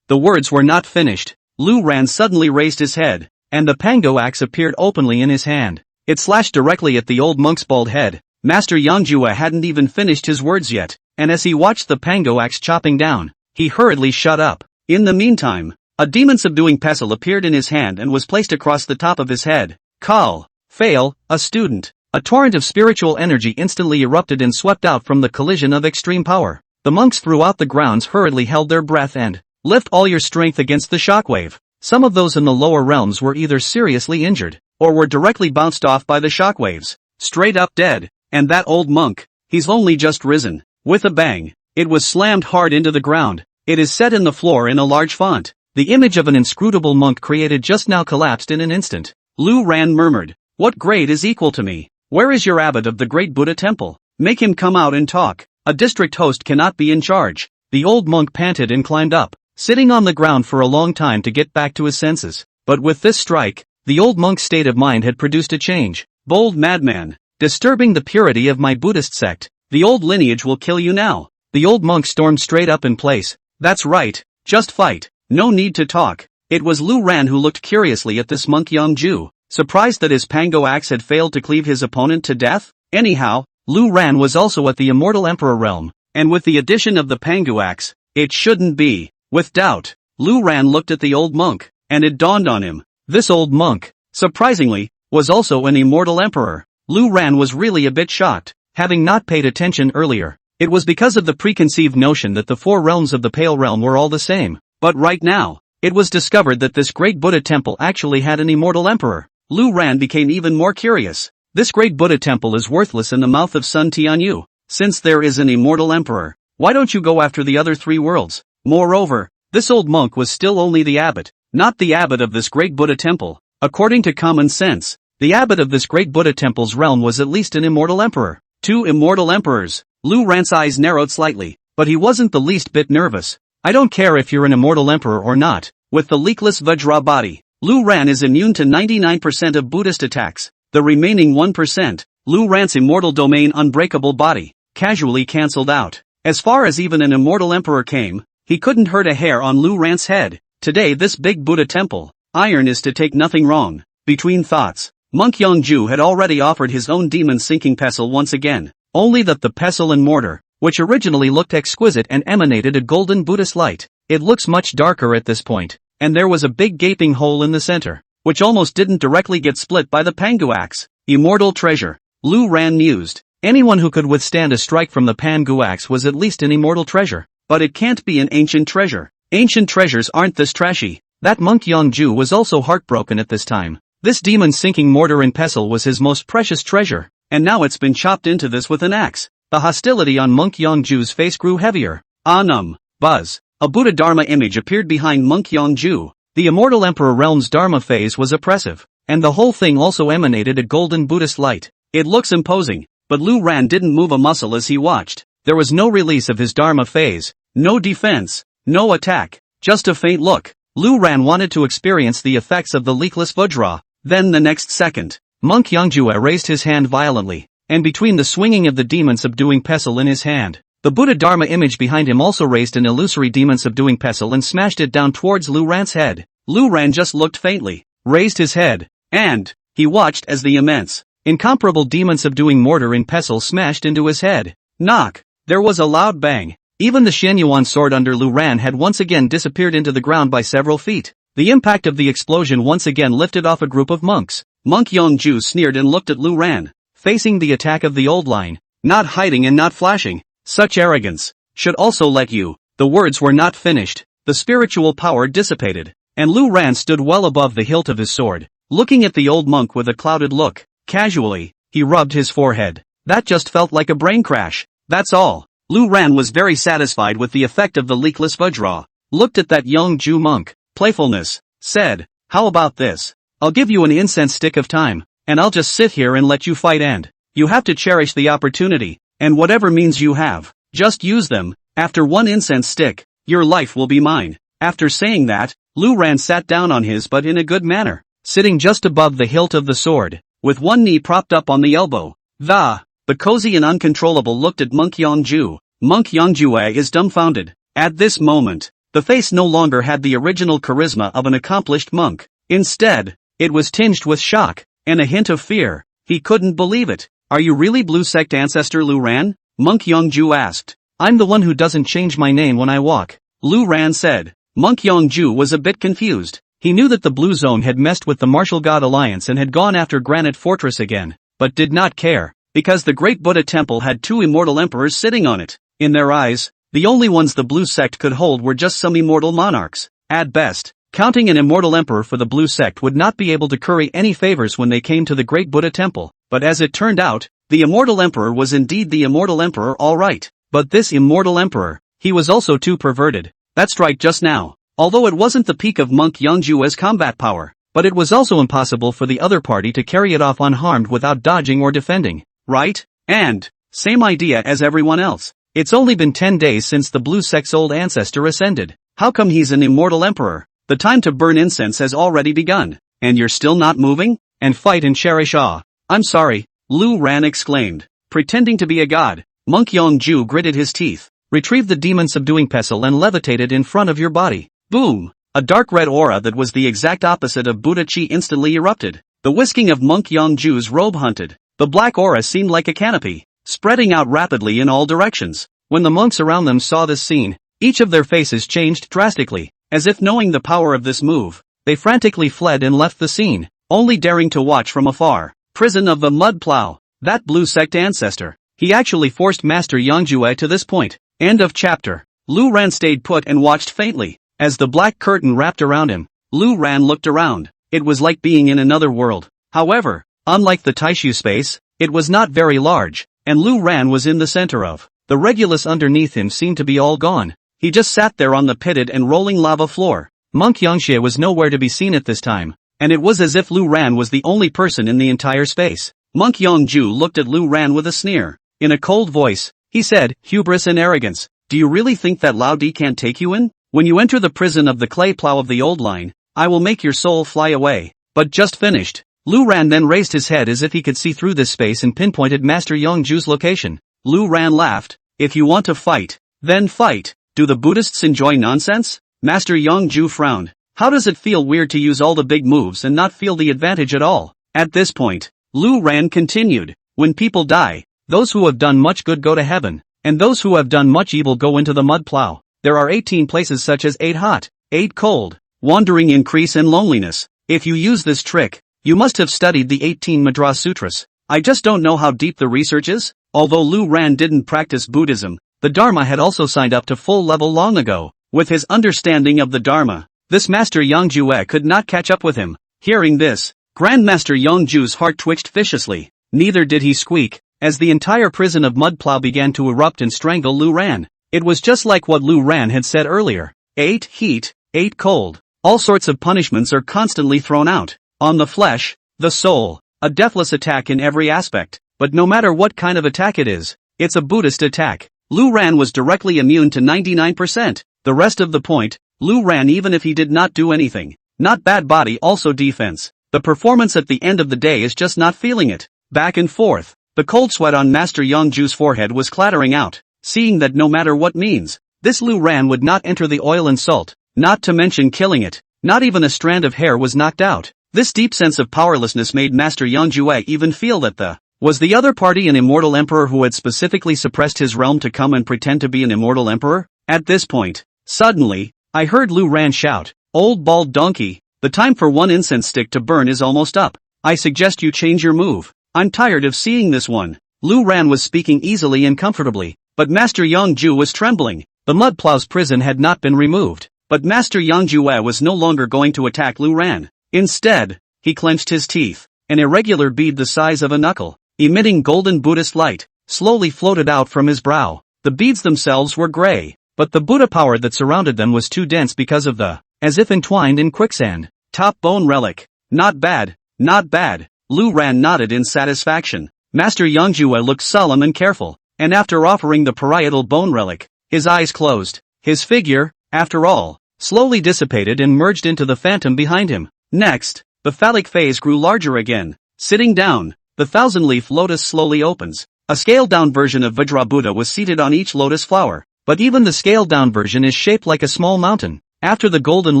words were not finished. Lu Ran suddenly raised his head, and the pango axe appeared openly in his hand. It slashed directly at the old monk's bald head. Master Yongjua hadn't even finished his words yet, and as he watched the pango axe chopping down, he hurriedly shut up. In the meantime, a demon-subduing pestle appeared in his hand and was placed across the top of his head. Kal, fail, a student. A torrent of spiritual energy instantly erupted and swept out from the collision of extreme power. The monks throughout the grounds hurriedly held their breath and lift all your strength against the shockwave. Some of those in the lower realms were either seriously injured, or were directly bounced off by the shockwaves. Straight up dead. And that old monk, he's only just risen. With a bang, it was slammed hard into the ground. It is set in the floor in a large font. The image of an inscrutable monk created just now collapsed in an instant. Lu Ran murmured, what grade is equal to me? Where is your abbot of the great Buddha temple? Make him come out and talk. A district host cannot be in charge. The old monk panted and climbed up, sitting on the ground for a long time to get back to his senses. But with this strike, the old monk's state of mind had produced a change. Bold madman, disturbing the purity of my Buddhist sect. The old lineage will kill you now. The old monk stormed straight up in place. That's right, just fight. No need to talk. It was Lu Ran who looked curiously at this monk Yongju, surprised that his pango axe had failed to cleave his opponent to death. Anyhow, Lu Ran was also at the immortal emperor realm, and with the addition of the pango axe, it shouldn't be. With doubt, Lu Ran looked at the old monk, and it dawned on him. This old monk, surprisingly, was also an immortal emperor. Lu Ran was really a bit shocked, having not paid attention earlier. It was because of the preconceived notion that the 4 realms of the Pale Realm were all the same. But right now, it was discovered that this great Buddha temple actually had an immortal emperor. Lu Ran became even more curious. This great Buddha temple is worthless in the mouth of Sun Tianyu. Since there is an immortal emperor, why don't you go after the other 3 worlds? Moreover, this old monk was still only the abbot, not the abbot of this great Buddha temple. According to common sense, the abbot of this great Buddha temple's realm was at least an immortal emperor. 2 immortal emperors. Lu Ran's eyes narrowed slightly, but he wasn't the least bit nervous. I don't care if you're an immortal emperor or not. With the leakless Vajra body, Lu Ran is immune to 99% of Buddhist attacks. The remaining 1%, Lu Ran's immortal domain unbreakable body, casually cancelled out. As far as even an immortal emperor came, he couldn't hurt a hair on Lu Ran's head. Today this big Buddha temple, iron is to take nothing wrong. Between thoughts, Monk Yongju had already offered his own demon sinking pestle once again, only that the pestle and mortar, which originally looked exquisite and emanated a golden Buddhist light, it looks much darker at this point, and there was a big gaping hole in the center, which almost didn't directly get split by the pangu axe. Immortal treasure. Lu Ran mused. Anyone who could withstand a strike from the pangu axe was at least an immortal treasure, but it can't be an ancient treasure. Ancient treasures aren't this trashy. That monk Yongju was also heartbroken at this time. This demon sinking mortar and pestle was his most precious treasure, and now it's been chopped into this with an axe. The hostility on Monk Yongju's face grew heavier. Buzz. A Buddha Dharma image appeared behind Monk Yongju. The Immortal Emperor Realm's Dharma phase was oppressive, and the whole thing also emanated a golden Buddhist light. It looks imposing, but Lu Ran didn't move a muscle as he watched. There was no release of his Dharma phase, no defense, no attack, just a faint look. Lu Ran wanted to experience the effects of the leakless Vajra. Then the next second, Monk Yongjue raised his hand violently, and between the swinging of the demon subduing pestle in his hand, the Buddha Dharma image behind him also raised an illusory demon subduing pestle and smashed it down towards Lu Ran's head. Lu Ran just looked faintly, raised his head, and he watched as the immense, incomparable demon subduing mortar in pestle smashed into his head. Knock! There was a loud bang. Even the Xianyuan sword under Lu Ran had once again disappeared into the ground by several feet. The impact of the explosion once again lifted off a group of monks. Monk Yongju sneered and looked at Lu Ran, facing the attack of the old line, not hiding and not flashing. Such arrogance should also let you. The words were not finished. The spiritual power dissipated, and Lu Ran stood well above the hilt of his sword, looking at the old monk with a clouded look. Casually, he rubbed his forehead. That just felt like a brain crash. That's all. Lu Ran was very satisfied with the effect of the leakless Vajra, looked at that Yongju monk, playfulness, said, how about this? I'll give you an incense stick of time, and I'll just sit here and let you fight, and you have to cherish the opportunity, and whatever means you have, just use them. After one incense stick, your life will be mine. After saying that, Lu Ran sat down on his butt in a good manner, sitting just above the hilt of the sword, with one knee propped up on the elbow. The cozy and uncontrollable looked at Monk Yongju. Monk Yongjue is dumbfounded. At this moment, the face no longer had the original charisma of an accomplished monk. Instead, it was tinged with shock, and a hint of fear. He couldn't believe it. Are you really Blue Sect ancestor Lu Ran? Monk Yongju asked. I'm the one who doesn't change my name when I walk, Lu Ran said. Monk Yongju was a bit confused. He knew that the Blue Zone had messed with the Martial God Alliance and had gone after Granite Fortress again, but did not care, because the Great Buddha Temple had two immortal emperors sitting on it. In their eyes, the only ones the Blue Sect could hold were just some immortal monarchs. At best, counting an immortal emperor for the Blue Sect would not be able to curry any favors when they came to the Great Buddha Temple. But as it turned out, the immortal emperor was indeed the immortal emperor, all right. But this immortal emperor, he was also too perverted. That's right, just now. Although it wasn't the peak of Monk Yongjue's combat power, but it was also impossible for the other party to carry it off unharmed without dodging or defending. Right? And same idea as everyone else. It's only been 10 days since the Blue Sect's old ancestor ascended. How come he's an immortal emperor? The time to burn incense has already begun, and you're still not moving? And fight and cherish awe. I'm sorry, Lu Ran exclaimed, pretending to be a god. Monk Yongju gritted his teeth, retrieved the demon subduing pestle and levitated in front of your body. Boom! A dark red aura that was the exact opposite of Buddha Chi instantly erupted. The whisking of Monk Yongju's robe hunted. The black aura seemed like a canopy, spreading out rapidly in all directions. When the monks around them saw this scene, each of their faces changed drastically. As if knowing the power of this move, they frantically fled and left the scene, only daring to watch from afar. Prison of the Mud Plow. That Blue Sect ancestor. He actually forced Master Yongjue to this point. End of chapter. Lu Ran stayed put and watched faintly. As the black curtain wrapped around him, Lu Ran looked around. It was like being in another world. However, unlike the Taishu space, it was not very large, and Lu Ran was in the center of. The Regulus underneath him seemed to be all gone. He just sat there on the pitted and rolling lava floor. Monk Yongxue was nowhere to be seen at this time, and it was as if Lu Ran was the only person in the entire space. Monk Yongju looked at Lu Ran with a sneer. In a cold voice, he said, hubris and arrogance. Do you really think that Lao Di can't take you in? When you enter the prison of the clay plow of the old line, I will make your soul fly away. But just finished. Lu Ran then raised his head as if he could see through this space and pinpointed Master Yongju's location. Lu Ran laughed. If you want to fight, then fight. Do the Buddhists enjoy nonsense? Master Yongju frowned. How does it feel weird to use all the big moves and not feel the advantage at all? At this point, Lu Ran continued. When people die, those who have done much good go to heaven, and those who have done much evil go into the mud plow. There are 18 places such as 8 hot, 8 cold, wandering increase and loneliness. If you use this trick, you must have studied the 18 Madras Sutras. I just don't know how deep the research is. Although Lu Ran didn't practice Buddhism, the Dharma had also signed up to full level long ago. With his understanding of the Dharma, this Master Yongjue could not catch up with him. Hearing this, Grandmaster Yongju's heart twitched viciously. Neither did he squeak, as the entire prison of Mudplow began to erupt and strangle Lu Ran. It was just like what Lu Ran had said earlier. 8 heat, 8 cold. All sorts of punishments are constantly thrown out. On the flesh, the soul, a deathless attack in every aspect. But no matter what kind of attack it is, it's a Buddhist attack. Lu Ran was directly immune to 99%. The rest of the point, Lu Ran even if he did not do anything. Not bad body also defense. The performance at the end of the day is just not feeling it. Back and forth. The cold sweat on Master Yongju's forehead was clattering out, seeing that no matter what means, this Lu Ran would not enter the oil and salt, not to mention killing it. Not even a strand of hair was knocked out. This deep sense of powerlessness made Master Yongjue even feel that was the other party an immortal emperor who had specifically suppressed his realm to come and pretend to be an immortal emperor? At this point, suddenly, I heard Lu Ran shout, "Old bald donkey, the time for one incense stick to burn is almost up. I suggest you change your move. I'm tired of seeing this one." Lu Ran was speaking easily and comfortably, but Master Yongju was trembling. The Mudplow's prison had not been removed, but Master Yongjue was no longer going to attack Lu Ran. Instead, he clenched his teeth. An irregular bead the size of a knuckle, emitting golden Buddhist light, slowly floated out from his brow. The beads themselves were gray, but the Buddha power that surrounded them was too dense because of as if entwined in quicksand. Top bone relic. Not bad, not bad. Lu Ran nodded in satisfaction. Master Yongjue looked solemn and careful, and after offering the parietal bone relic, his eyes closed. His figure, after all, slowly dissipated and merged into the phantom behind him. Next, the phallic phase grew larger again. Sitting down, the thousand-leaf lotus slowly opens. A scaled-down version of Vajra Buddha was seated on each lotus flower, but even the scaled-down version is shaped like a small mountain. After the golden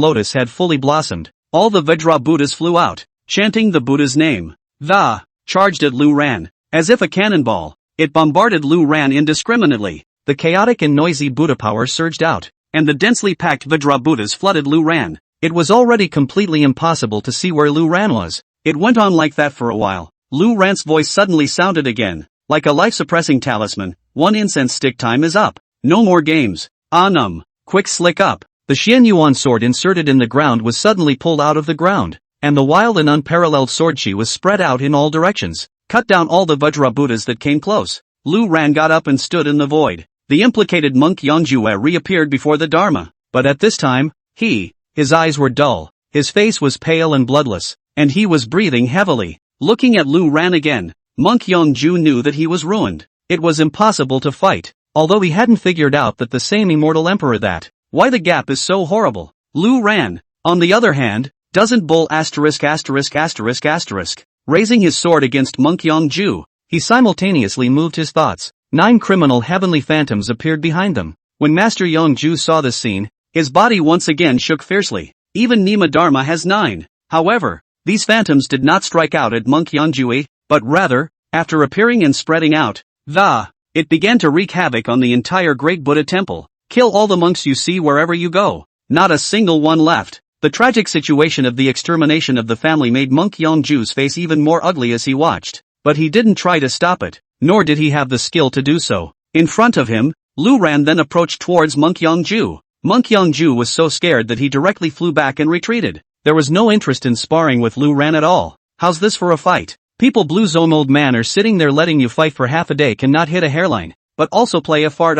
lotus had fully blossomed, all the Vajra Buddhas flew out, chanting the Buddha's name. Charged at Lu Ran. As if a cannonball, it bombarded Lu Ran indiscriminately. The chaotic and noisy Buddha power surged out, and the densely packed Vajra Buddhas flooded Lu Ran. It was already completely impossible to see where Lu Ran was. It went on like that for a while. Lu Ran's voice suddenly sounded again, like a life-suppressing talisman. "One incense stick time is up. No more games. Quick slick up." The Xianyuan sword inserted in the ground was suddenly pulled out of the ground, and the wild and unparalleled sword chi was spread out in all directions. Cut down all the Vajra Buddhas that came close. Lu Ran got up and stood in the void. The implicated monk Yongjue reappeared before the Dharma, but at this time, his eyes were dull, his face was pale and bloodless, and he was breathing heavily. Looking at Lu Ran again, Monk Yongju knew that he was ruined. It was impossible to fight, although he hadn't figured out that the same immortal emperor why the gap is so horrible. Lu Ran, on the other hand, doesn't bull ********. Raising his sword against Monk Yongju, he simultaneously moved his thoughts. 9 criminal heavenly phantoms appeared behind them. When Master Yongju saw this scene, his body once again shook fiercely. Even Nima Dharma has 9. However, these phantoms did not strike out at Monk Yongjue, but rather, after appearing and spreading out, it began to wreak havoc on the entire Great Buddha Temple. "Kill all the monks you see wherever you go. Not a single one left." The tragic situation of the extermination of the family made Monk Yongju's face even more ugly as he watched, but he didn't try to stop it, nor did he have the skill to do so. In front of him, Lu Ran then approached towards Monk Yongju. Monk Yongju was so scared that he directly flew back and retreated. There was no interest in sparring with Lu Ran at all. "How's this for a fight? People Blue Zone old man are sitting there letting you fight for half a day cannot hit a hairline, but also play a fart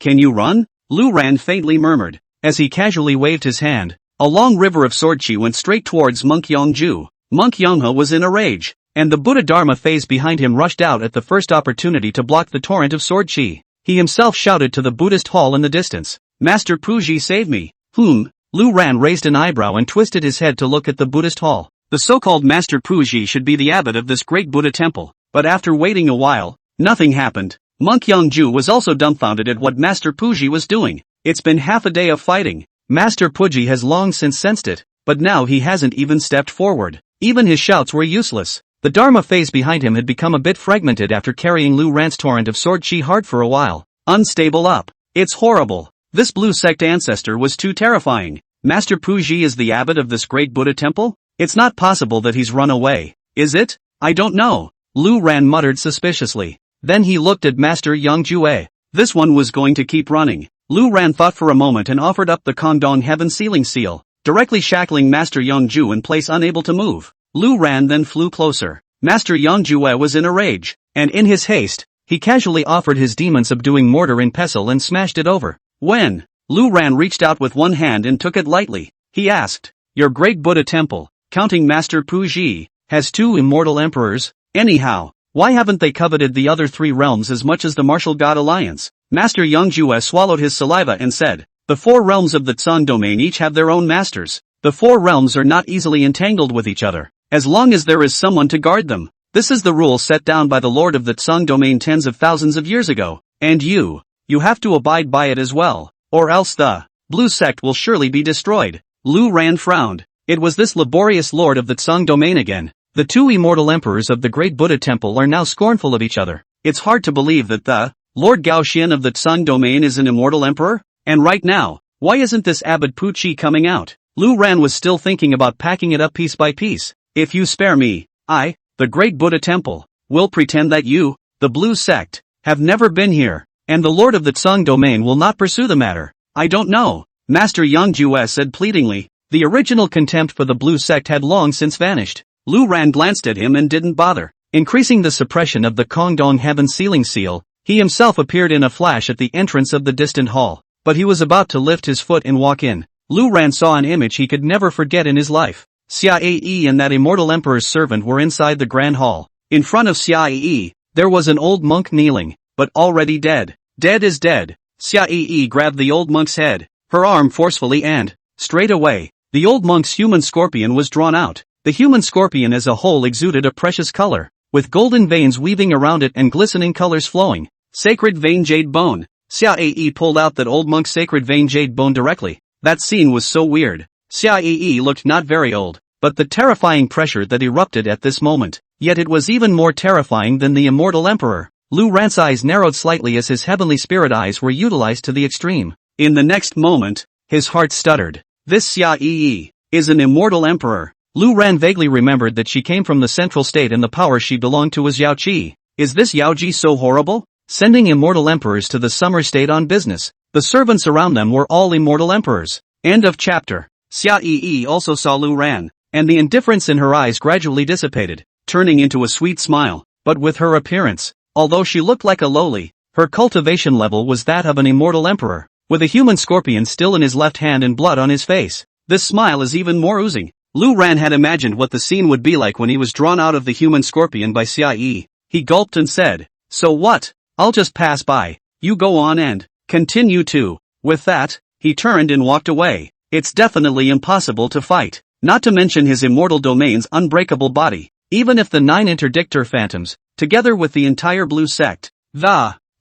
Can you run?" Lu Ran faintly murmured, as he casually waved his hand. A long river of sword chi went straight towards Monk Yongju. Monk Yonghe was in a rage, and the Buddha Dharma phase behind him rushed out at the first opportunity to block the torrent of sword chi. He himself shouted to the Buddhist hall in the distance, "Master Puji, save me." Lu Ran raised an eyebrow and twisted his head to look at the Buddhist hall. The so-called Master Puji should be the abbot of this great Buddha temple, but after waiting a while, nothing happened. Monk Yongju was also dumbfounded at what Master Puji was doing. It's been half a day of fighting. Master Puji has long since sensed it, but now he hasn't even stepped forward. Even his shouts were useless. The Dharma phase behind him had become a bit fragmented after carrying Lu Ran's torrent of sword chi hard for a while. Unstable up. It's horrible. This blue sect ancestor was too terrifying. Master Puji is the abbot of this great Buddha temple? It's not possible that he's run away, is it? I don't know. Lu Ran muttered suspiciously. Then he looked at Master Yongjue. This one was going to keep running. Lu Ran thought for a moment and offered up the Kondong Heaven Sealing Seal, directly shackling Master Yongju in place, unable to move. Lu Ran then flew closer. Master Yongjue was in a rage. and in his haste, he casually offered his demon-subduing mortar and pestle and smashed it over. When Lu Ran reached out with one hand and took it lightly, he asked, "Your great Buddha temple, counting Master Pu Ji, has 2 immortal emperors? Anyhow, why haven't they coveted the other 3 realms as much as the Martial God Alliance?" Master Yangjue swallowed his saliva and said, "The 4 realms of the Tsang domain each have their own masters. The 4 realms are not easily entangled with each other, as long as there is someone to guard them. This is the rule set down by the Lord of the Tsang domain tens of thousands of years ago, and you have to abide by it as well, or else the blue sect will surely be destroyed." Lu Ran frowned. It was this laborious lord of the Tsang domain again. The 2 immortal emperors of the great Buddha temple are now scornful of each other. It's hard to believe that the Lord Gao Xian of the Tsang domain is an immortal emperor? And right now, why isn't this Abbot Pu Chi coming out? Lu Ran was still thinking about packing it up piece by piece. "If you spare me, I, the great Buddha temple, will pretend that you, the blue sect, have never been here, and the lord of the Tsang domain will not pursue the matter." "I don't know," Master Yangjue said pleadingly. The original contempt for the blue sect had long since vanished. Lu Ran glanced at him and didn't bother. Increasing the suppression of the Kongdong Heaven Sealing Seal, he himself appeared in a flash at the entrance of the distant hall. But he was about to lift his foot and walk in. Lu Ran saw an image he could never forget in his life. Xia Yi and that immortal emperor's servant were inside the grand hall. In front of Xia Yi, there was an old monk kneeling, but already dead. Dead is dead. Xia Yi grabbed the old monk's head, her arm forcefully, and, straight away, the old monk's human scorpion was drawn out. The human scorpion as a whole exuded a precious color, with golden veins weaving around it and glistening colors flowing. Sacred vein jade bone. Xia Yi pulled out that old monk's sacred vein jade bone directly. That scene was so weird. Xia Yi looked not very old, but the terrifying pressure that erupted at this moment, yet it was even more terrifying than the immortal emperor. Lu Ran's eyes narrowed slightly as his heavenly spirit eyes were utilized to the extreme. In the next moment, his heart stuttered. This Xia Yi is an immortal emperor. Lu Ran vaguely remembered that she came from the central state and the power she belonged to was Yao Qi. Is this Yao Ji so horrible? Sending immortal emperors to the summer state on business. The servants around them were all immortal emperors. End of chapter. Xia Yi also saw Lu Ran, and the indifference in her eyes gradually dissipated, turning into a sweet smile. But with her appearance, although she looked like a lowly, her cultivation level was that of an immortal emperor, with a human scorpion still in his left hand and blood on his face. This smile is even more oozing. Lu Ran had imagined what the scene would be like when he was drawn out of the human scorpion by Xia Yi. He gulped and said, "So what? I'll just pass by. You go on and continue to." With that, he turned and walked away. It's definitely impossible to fight, not to mention his immortal domain's unbreakable body. Even if the 9 interdictor phantoms, together with the entire blue sect,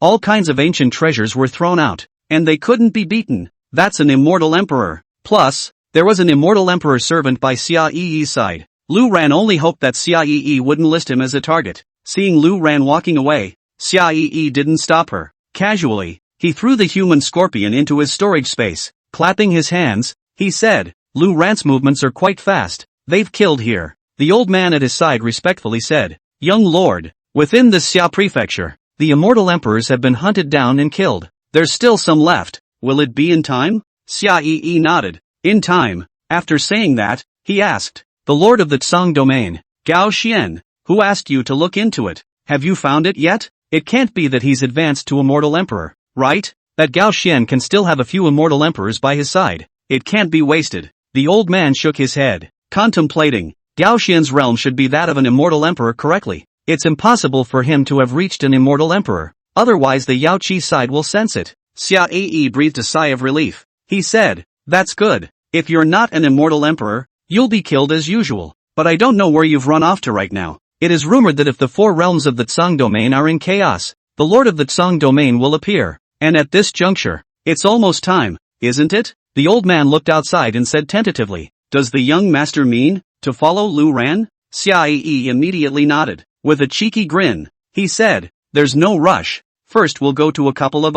all kinds of ancient treasures were thrown out, and they couldn't be beaten. That's an immortal emperor. Plus, there was an immortal emperor servant by Xia Yi's side. Lu Ran only hoped that Xia Yi wouldn't list him as a target. Seeing Lu Ran walking away, Xia Yi didn't stop her. Casually, he threw the human scorpion into his storage space. Clapping his hands, he said, "Lu Ran's movements are quite fast. They've killed here." The old man at his side respectfully said, "Young lord, within this Xia prefecture, the immortal emperors have been hunted down and killed. There's still some left. Will it be in time?" Xia Yi nodded. "In time." After saying that, he asked, "The lord of the Tsang domain, Gao Xian, who asked you to look into it, have you found it yet? It can't be that he's advanced to immortal emperor, right? That Gao Xian can still have a few immortal emperors by his side. It can't be wasted." The old man shook his head, contemplating. Gao Xian's realm should be that of an immortal emperor correctly. It's impossible for him to have reached an immortal emperor, otherwise the Yao Qi side will sense it. Xia Yi breathed a sigh of relief. He said, "That's good. If you're not an immortal emperor, you'll be killed as usual. But I don't know where you've run off to right now. It is rumored that if the 4 realms of the Tsang domain are in chaos, the lord of the Tsang domain will appear. And at this juncture, it's almost time, isn't it?" The old man looked outside and said tentatively, "Does the young master mean to follow Lu Ran?" Xia Yi immediately nodded. With a cheeky grin, he said, "There's no rush. First we'll go to a couple of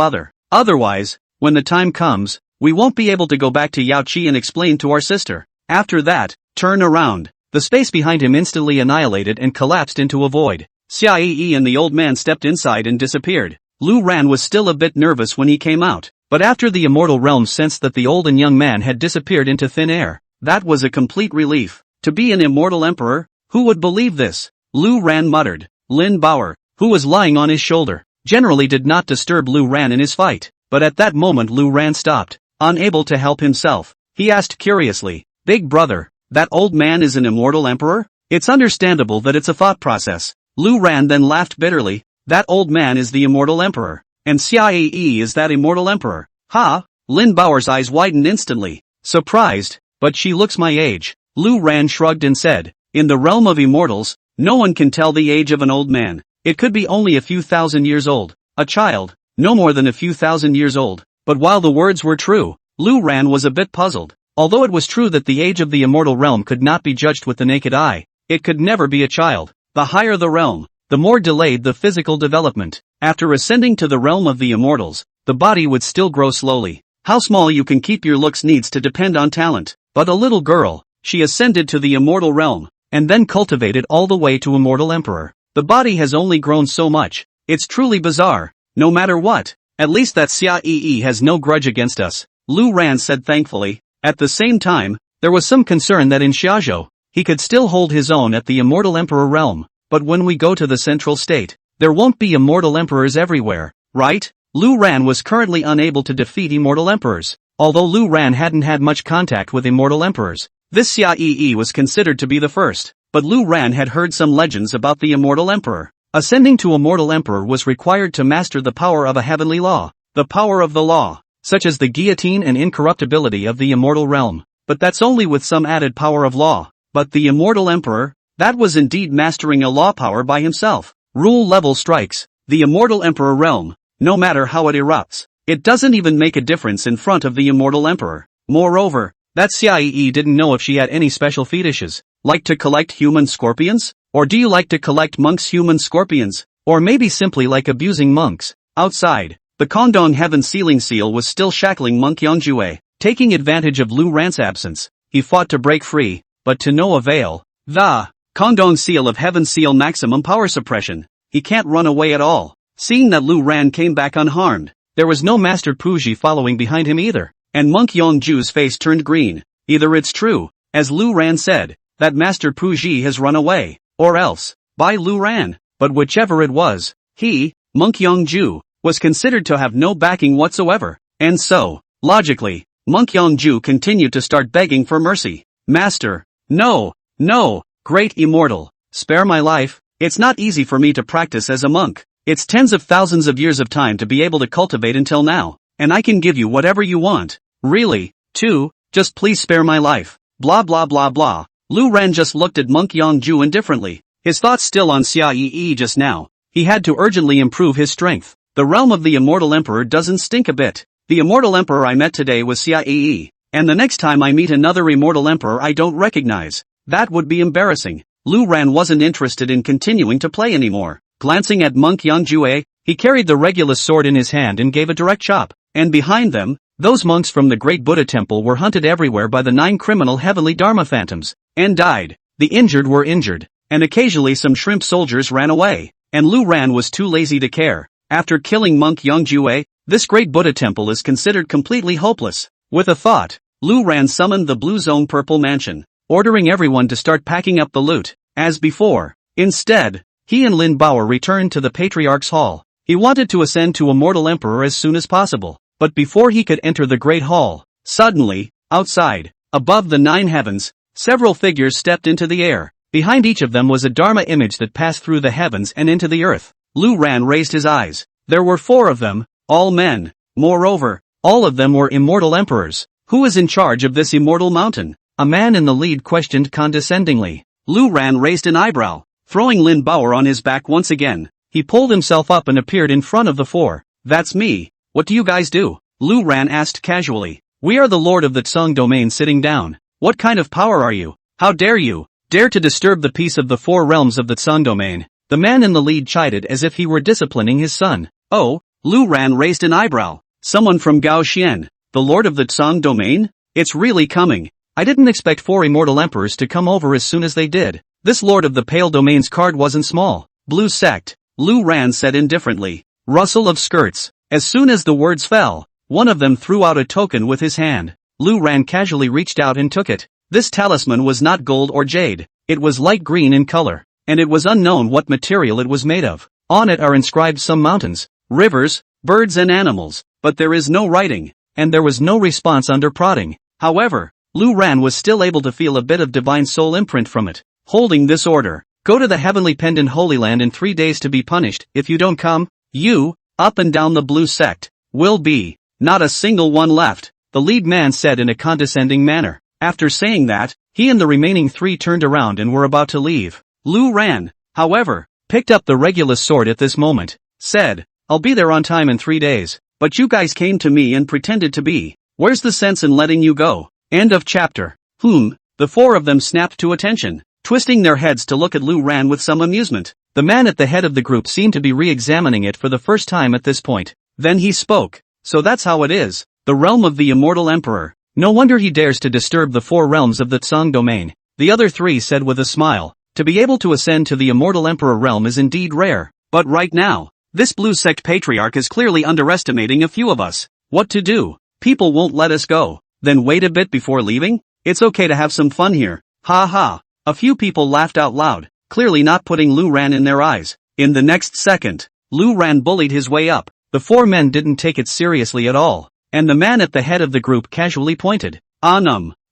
otherwise, when the time comes, we won't be able to go back to Yao Qi and explain to our sister. After that, turn around." The space behind him instantly annihilated and collapsed into a void. Xia Yi and the old man stepped inside and disappeared. Lu Ran was still a bit nervous when he came out, but after the immortal realm sensed that the old and young man had disappeared into thin air, that was a complete relief. To be an immortal emperor? Who would believe this? Lu Ran muttered. Lin Bauer, who was lying on his shoulder, generally did not disturb Lu Ran in his fight, but at that moment Lu Ran stopped, unable to help himself. He asked curiously, "Big brother, that old man is an immortal emperor?" It's understandable that it's a thought process. Lu Ran then laughed bitterly. "That old man is the immortal emperor, and Xiaoyi is that immortal emperor." Ha! Lin Bao's eyes widened instantly, surprised, "But she looks my age." Lu Ran shrugged and said, "In the realm of immortals, no one can tell the age of an old man. It could be only a few thousand years old. A child, no more than a few thousand years old." But while the words were true, Lu Ran was a bit puzzled. Although it was true that the age of the immortal realm could not be judged with the naked eye, it could never be a child. The higher the realm, the more delayed the physical development. After ascending to the realm of the immortals, the body would still grow slowly. How small you can keep your looks needs to depend on talent. But a little girl, she ascended to the immortal realm, and then cultivated all the way to immortal emperor. The body has only grown so much. It's truly bizarre. No matter what, at least that Xia has no grudge against us, Lu Ran said thankfully. At the same time, there was some concern that in Xiazhou, he could still hold his own at the immortal emperor realm. But when we go to the central state, there won't be immortal emperors everywhere, right? Lu Ran was currently unable to defeat immortal emperors. Although Lu Ran hadn't had much contact with immortal emperors, this Xia was considered to be the first. But Lu Ran had heard some legends about the immortal emperor. Ascending to immortal emperor was required to master the power of a heavenly law, the power of the law, such as the guillotine and incorruptibility of the immortal realm. But that's only with some added power of law. But the immortal emperor, that was indeed mastering a law power by himself. Rule level strikes, the immortal emperor realm, no matter how it erupts, it doesn't even make a difference in front of the immortal emperor. Moreover, that Xia didn't know if she had any special fetishes. Like to collect human scorpions? Or do you like to collect monks' human scorpions? Or maybe simply like abusing monks? Outside, the Kongdong Heaven Sealing Seal was still shackling Monk Yongjue. Taking advantage of Lu Ran's absence, he fought to break free, but to no avail. The Kongdong Seal of Heaven Seal Maximum Power Suppression. He can't run away at all. Seeing that Lu Ran came back unharmed, there was no Master Puji following behind him either, and Monk Yongju's face turned green. Either it's true, as Lu Ran said, that Master Puji has run away, or else, by Lu Ran. But whichever it was, he, Monk Yongju, was considered to have no backing whatsoever, and so, logically, Monk Yongju continued to start begging for mercy. "Master, no, no, great immortal, spare my life. It's not easy for me to practice as a monk. It's tens of thousands of years of time to be able to cultivate until now, and I can give you whatever you want. Really, too, just please spare my life." Blah blah blah blah. Lu Ran just looked at Monk Yongju indifferently, his thoughts still on Xia just now. He had to urgently improve his strength. The realm of the immortal emperor doesn't stink a bit. The immortal emperor I met today was Xia, and the next time I meet another immortal emperor I don't recognize, that would be embarrassing. Lu Ran wasn't interested in continuing to play anymore. Glancing at Monk Yongjue, he carried the Regulus sword in his hand and gave a direct chop, and behind them, those monks from the Great Buddha Temple were hunted everywhere by the 9 criminal heavenly Dharma phantoms, and died. The injured were injured, and occasionally some shrimp soldiers ran away, and Lu Ran was too lazy to care. After killing Monk Yongjue, this Great Buddha Temple is considered completely hopeless. With a thought, Lu Ran summoned the Blue Zone Purple Mansion, ordering everyone to start packing up the loot, as before. Instead, he and Lin Bao returned to the Patriarch's Hall. He wanted to ascend to Immortal Emperor as soon as possible, but before he could enter the Great Hall, suddenly, outside, above the 9 heavens, several figures stepped into the air. Behind each of them was a Dharma image that passed through the heavens and into the earth. Lu Ran raised his eyes. There were 4 of them, all men. Moreover, all of them were immortal emperors. Who is in charge of this immortal mountain? A man in the lead questioned condescendingly. Lu Ran raised an eyebrow. Throwing Lin Bao on his back once again, he pulled himself up and appeared in front of the 4. "That's me. What do you guys do?" Lu Ran asked casually. "We are the Lord of the Tsung domain sitting down. What kind of power are you? How dare you? Dare to disturb the peace of the 4 realms of the Tsung domain?" The man in the lead chided as if he were disciplining his son. "Oh," Lu Ran raised an eyebrow. "Someone from Gao Xian, the Lord of the Tsung domain? It's really coming. I didn't expect 4 immortal emperors to come over as soon as they did. This Lord of the Pale Domain's card wasn't small." "Blue sect," Lu Ran said indifferently. Rustle of skirts. As soon as the words fell, one of them threw out a token with his hand. Lu Ran casually reached out and took it. This talisman was not gold or jade. It was light green in color, and it was unknown what material it was made of. On it are inscribed some mountains, rivers, birds and animals, but there is no writing, and there was no response under prodding. However, Lu Ran was still able to feel a bit of divine soul imprint from it. Holding this order, go to the heavenly pendant Holy Land in 3 days to be punished. If you don't come, you, up and down the blue sect, will be, not a single one left, the lead man said in a condescending manner. After saying that, he and the remaining 3 turned around and were about to leave. Lu Ran, however, picked up the Regulus sword at this moment, said, I'll be there on time in 3 days, but you guys came to me and pretended to be. Where's the sense in letting you go? End of chapter. The 4 of them snapped to attention, twisting their heads to look at Lu Ran with some amusement. The man at the head of the group seemed to be re-examining it for the first time at this point. Then he spoke. So that's how it is, the realm of the immortal emperor. No wonder he dares to disturb the 4 realms of the Tsang domain. The other 3 said with a smile. To be able to ascend to the immortal emperor realm is indeed rare. But right now, this blue sect patriarch is clearly underestimating a few of us. What to do? People won't let us go. Then wait a bit before leaving? It's okay to have some fun here. Ha ha. A few people laughed out loud, clearly not putting Lu Ran in their eyes. In the next second, Lu Ran bullied his way up. The 4 men didn't take it seriously at all, and the man at the head of the group casually pointed.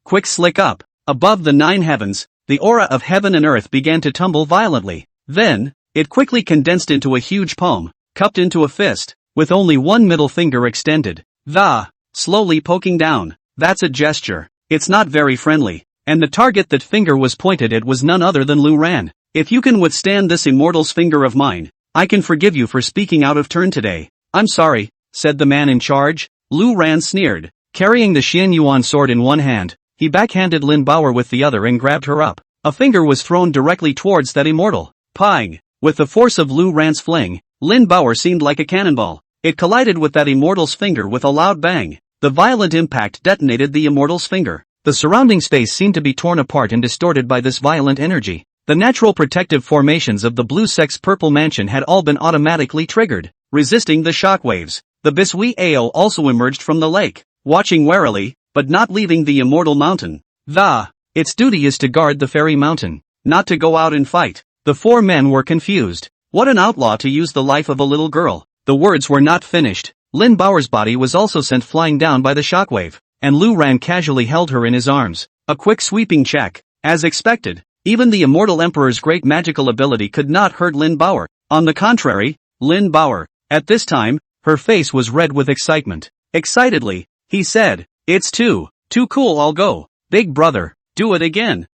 Quick slick up. Above the 9 heavens, the aura of heaven and earth began to tumble violently. Then, it quickly condensed into a huge palm, cupped into a fist, with only one middle finger extended. Slowly poking down. That's a gesture. It's not very friendly. And the target that finger was pointed at was none other than Lu Ran. If you can withstand this immortal's finger of mine, I can forgive you for speaking out of turn today. I'm sorry, said the man in charge. Lu Ran sneered. Carrying the Xian Yuan sword in one hand, he backhanded Lin Bauer with the other and grabbed her up. A finger was thrown directly towards that immortal. Pang! With the force of Lu Ran's fling, Lin Bauer seemed like a cannonball. It collided with that immortal's finger with a loud bang. The violent impact detonated the immortal's finger. The surrounding space seemed to be torn apart and distorted by this violent energy. The natural protective formations of the blue sect's purple mansion had all been automatically triggered, resisting the shockwaves. The Bisui Ao also emerged from the lake, watching warily, but not leaving the immortal mountain. Its duty is to guard the fairy mountain, not to go out and fight. The 4 men were confused. What an outlaw to use the life of a little girl. The words were not finished. Lin Bauer's body was also sent flying down by the shockwave, and Lu Ran casually held her in his arms. A quick sweeping check. As expected, even the immortal emperor's great magical ability could not hurt Lin Bauer. On the contrary, Lin Bauer, at this time, her face was red with excitement. Excitedly, he said, It's too cool, I'll go. Big brother, do it again.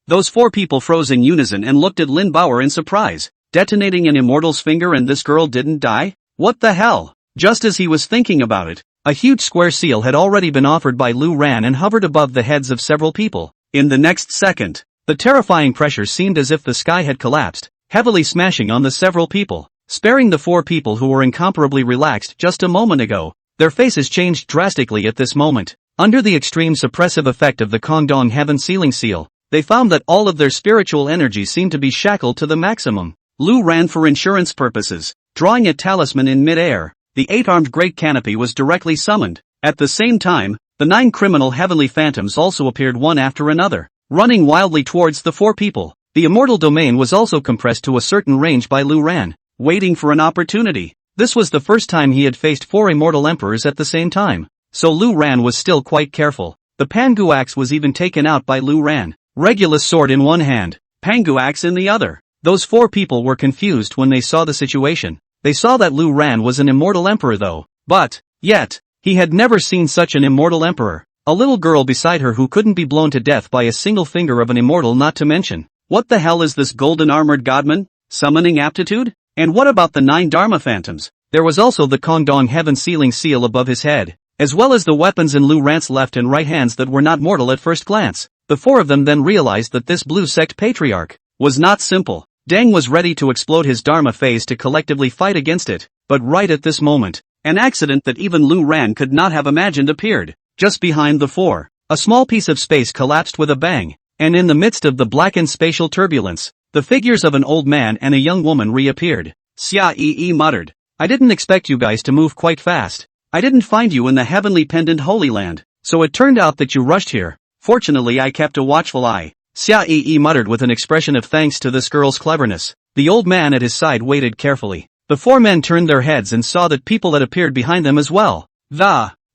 Those 4 people froze in unison and looked at Lin Bauer in surprise. Detonating an immortal's finger and this girl didn't die? What the hell? Just as he was thinking about it, a huge square seal had already been offered by Lu Ran and hovered above the heads of several people. In the next second, the terrifying pressure seemed as if the sky had collapsed, heavily smashing on the several people, sparing the 4 people who were incomparably relaxed just a moment ago. Their faces changed drastically at this moment. Under the extreme suppressive effect of the Kongdong Heaven Sealing Seal, they found that all of their spiritual energy seemed to be shackled to the maximum. Lu Ran for insurance purposes, drawing a talisman in mid-air. The 8-armed great canopy was directly summoned. At the same time, the 9 criminal heavenly phantoms also appeared one after another, running wildly towards the 4 people. The immortal domain was also compressed to a certain range by Lu Ran, waiting for an opportunity. This was the first time he had faced 4 immortal emperors at the same time, so Lu Ran was still quite careful. The Pangu axe was even taken out by Lu Ran. Regulus sword in one hand, Pangu axe in the other. Those 4 people were confused when they saw the situation. They saw that Lu Ran was an immortal emperor though, but, yet, he had never seen such an immortal emperor. A little girl beside her who couldn't be blown to death by a single finger of an immortal, not to mention. What the hell is this golden armored godman? Summoning aptitude? And what about the 9 Dharma phantoms? There was also the Kongdong Heaven Sealing Seal above his head, as well as the weapons in Lu Ran's left and right hands that were not mortal at first glance. The 4 of them then realized that this blue sect patriarch was not simple. Deng was ready to explode his Dharma phase to collectively fight against it, but right at this moment, an accident that even Lu Ran could not have imagined appeared. Just behind the 4, a small piece of space collapsed with a bang, and in the midst of the blackened spatial turbulence, the figures of an old man and a young woman reappeared. Xia Yi muttered, I didn't expect you guys to move quite fast. I didn't find you in the heavenly pendant Holy Land, so it turned out that you rushed here. Fortunately I kept a watchful eye. Xia Yi muttered with an expression of thanks to this girl's cleverness. The old man at his side waited carefully. The four men turned their heads and saw that people had appeared behind them as well.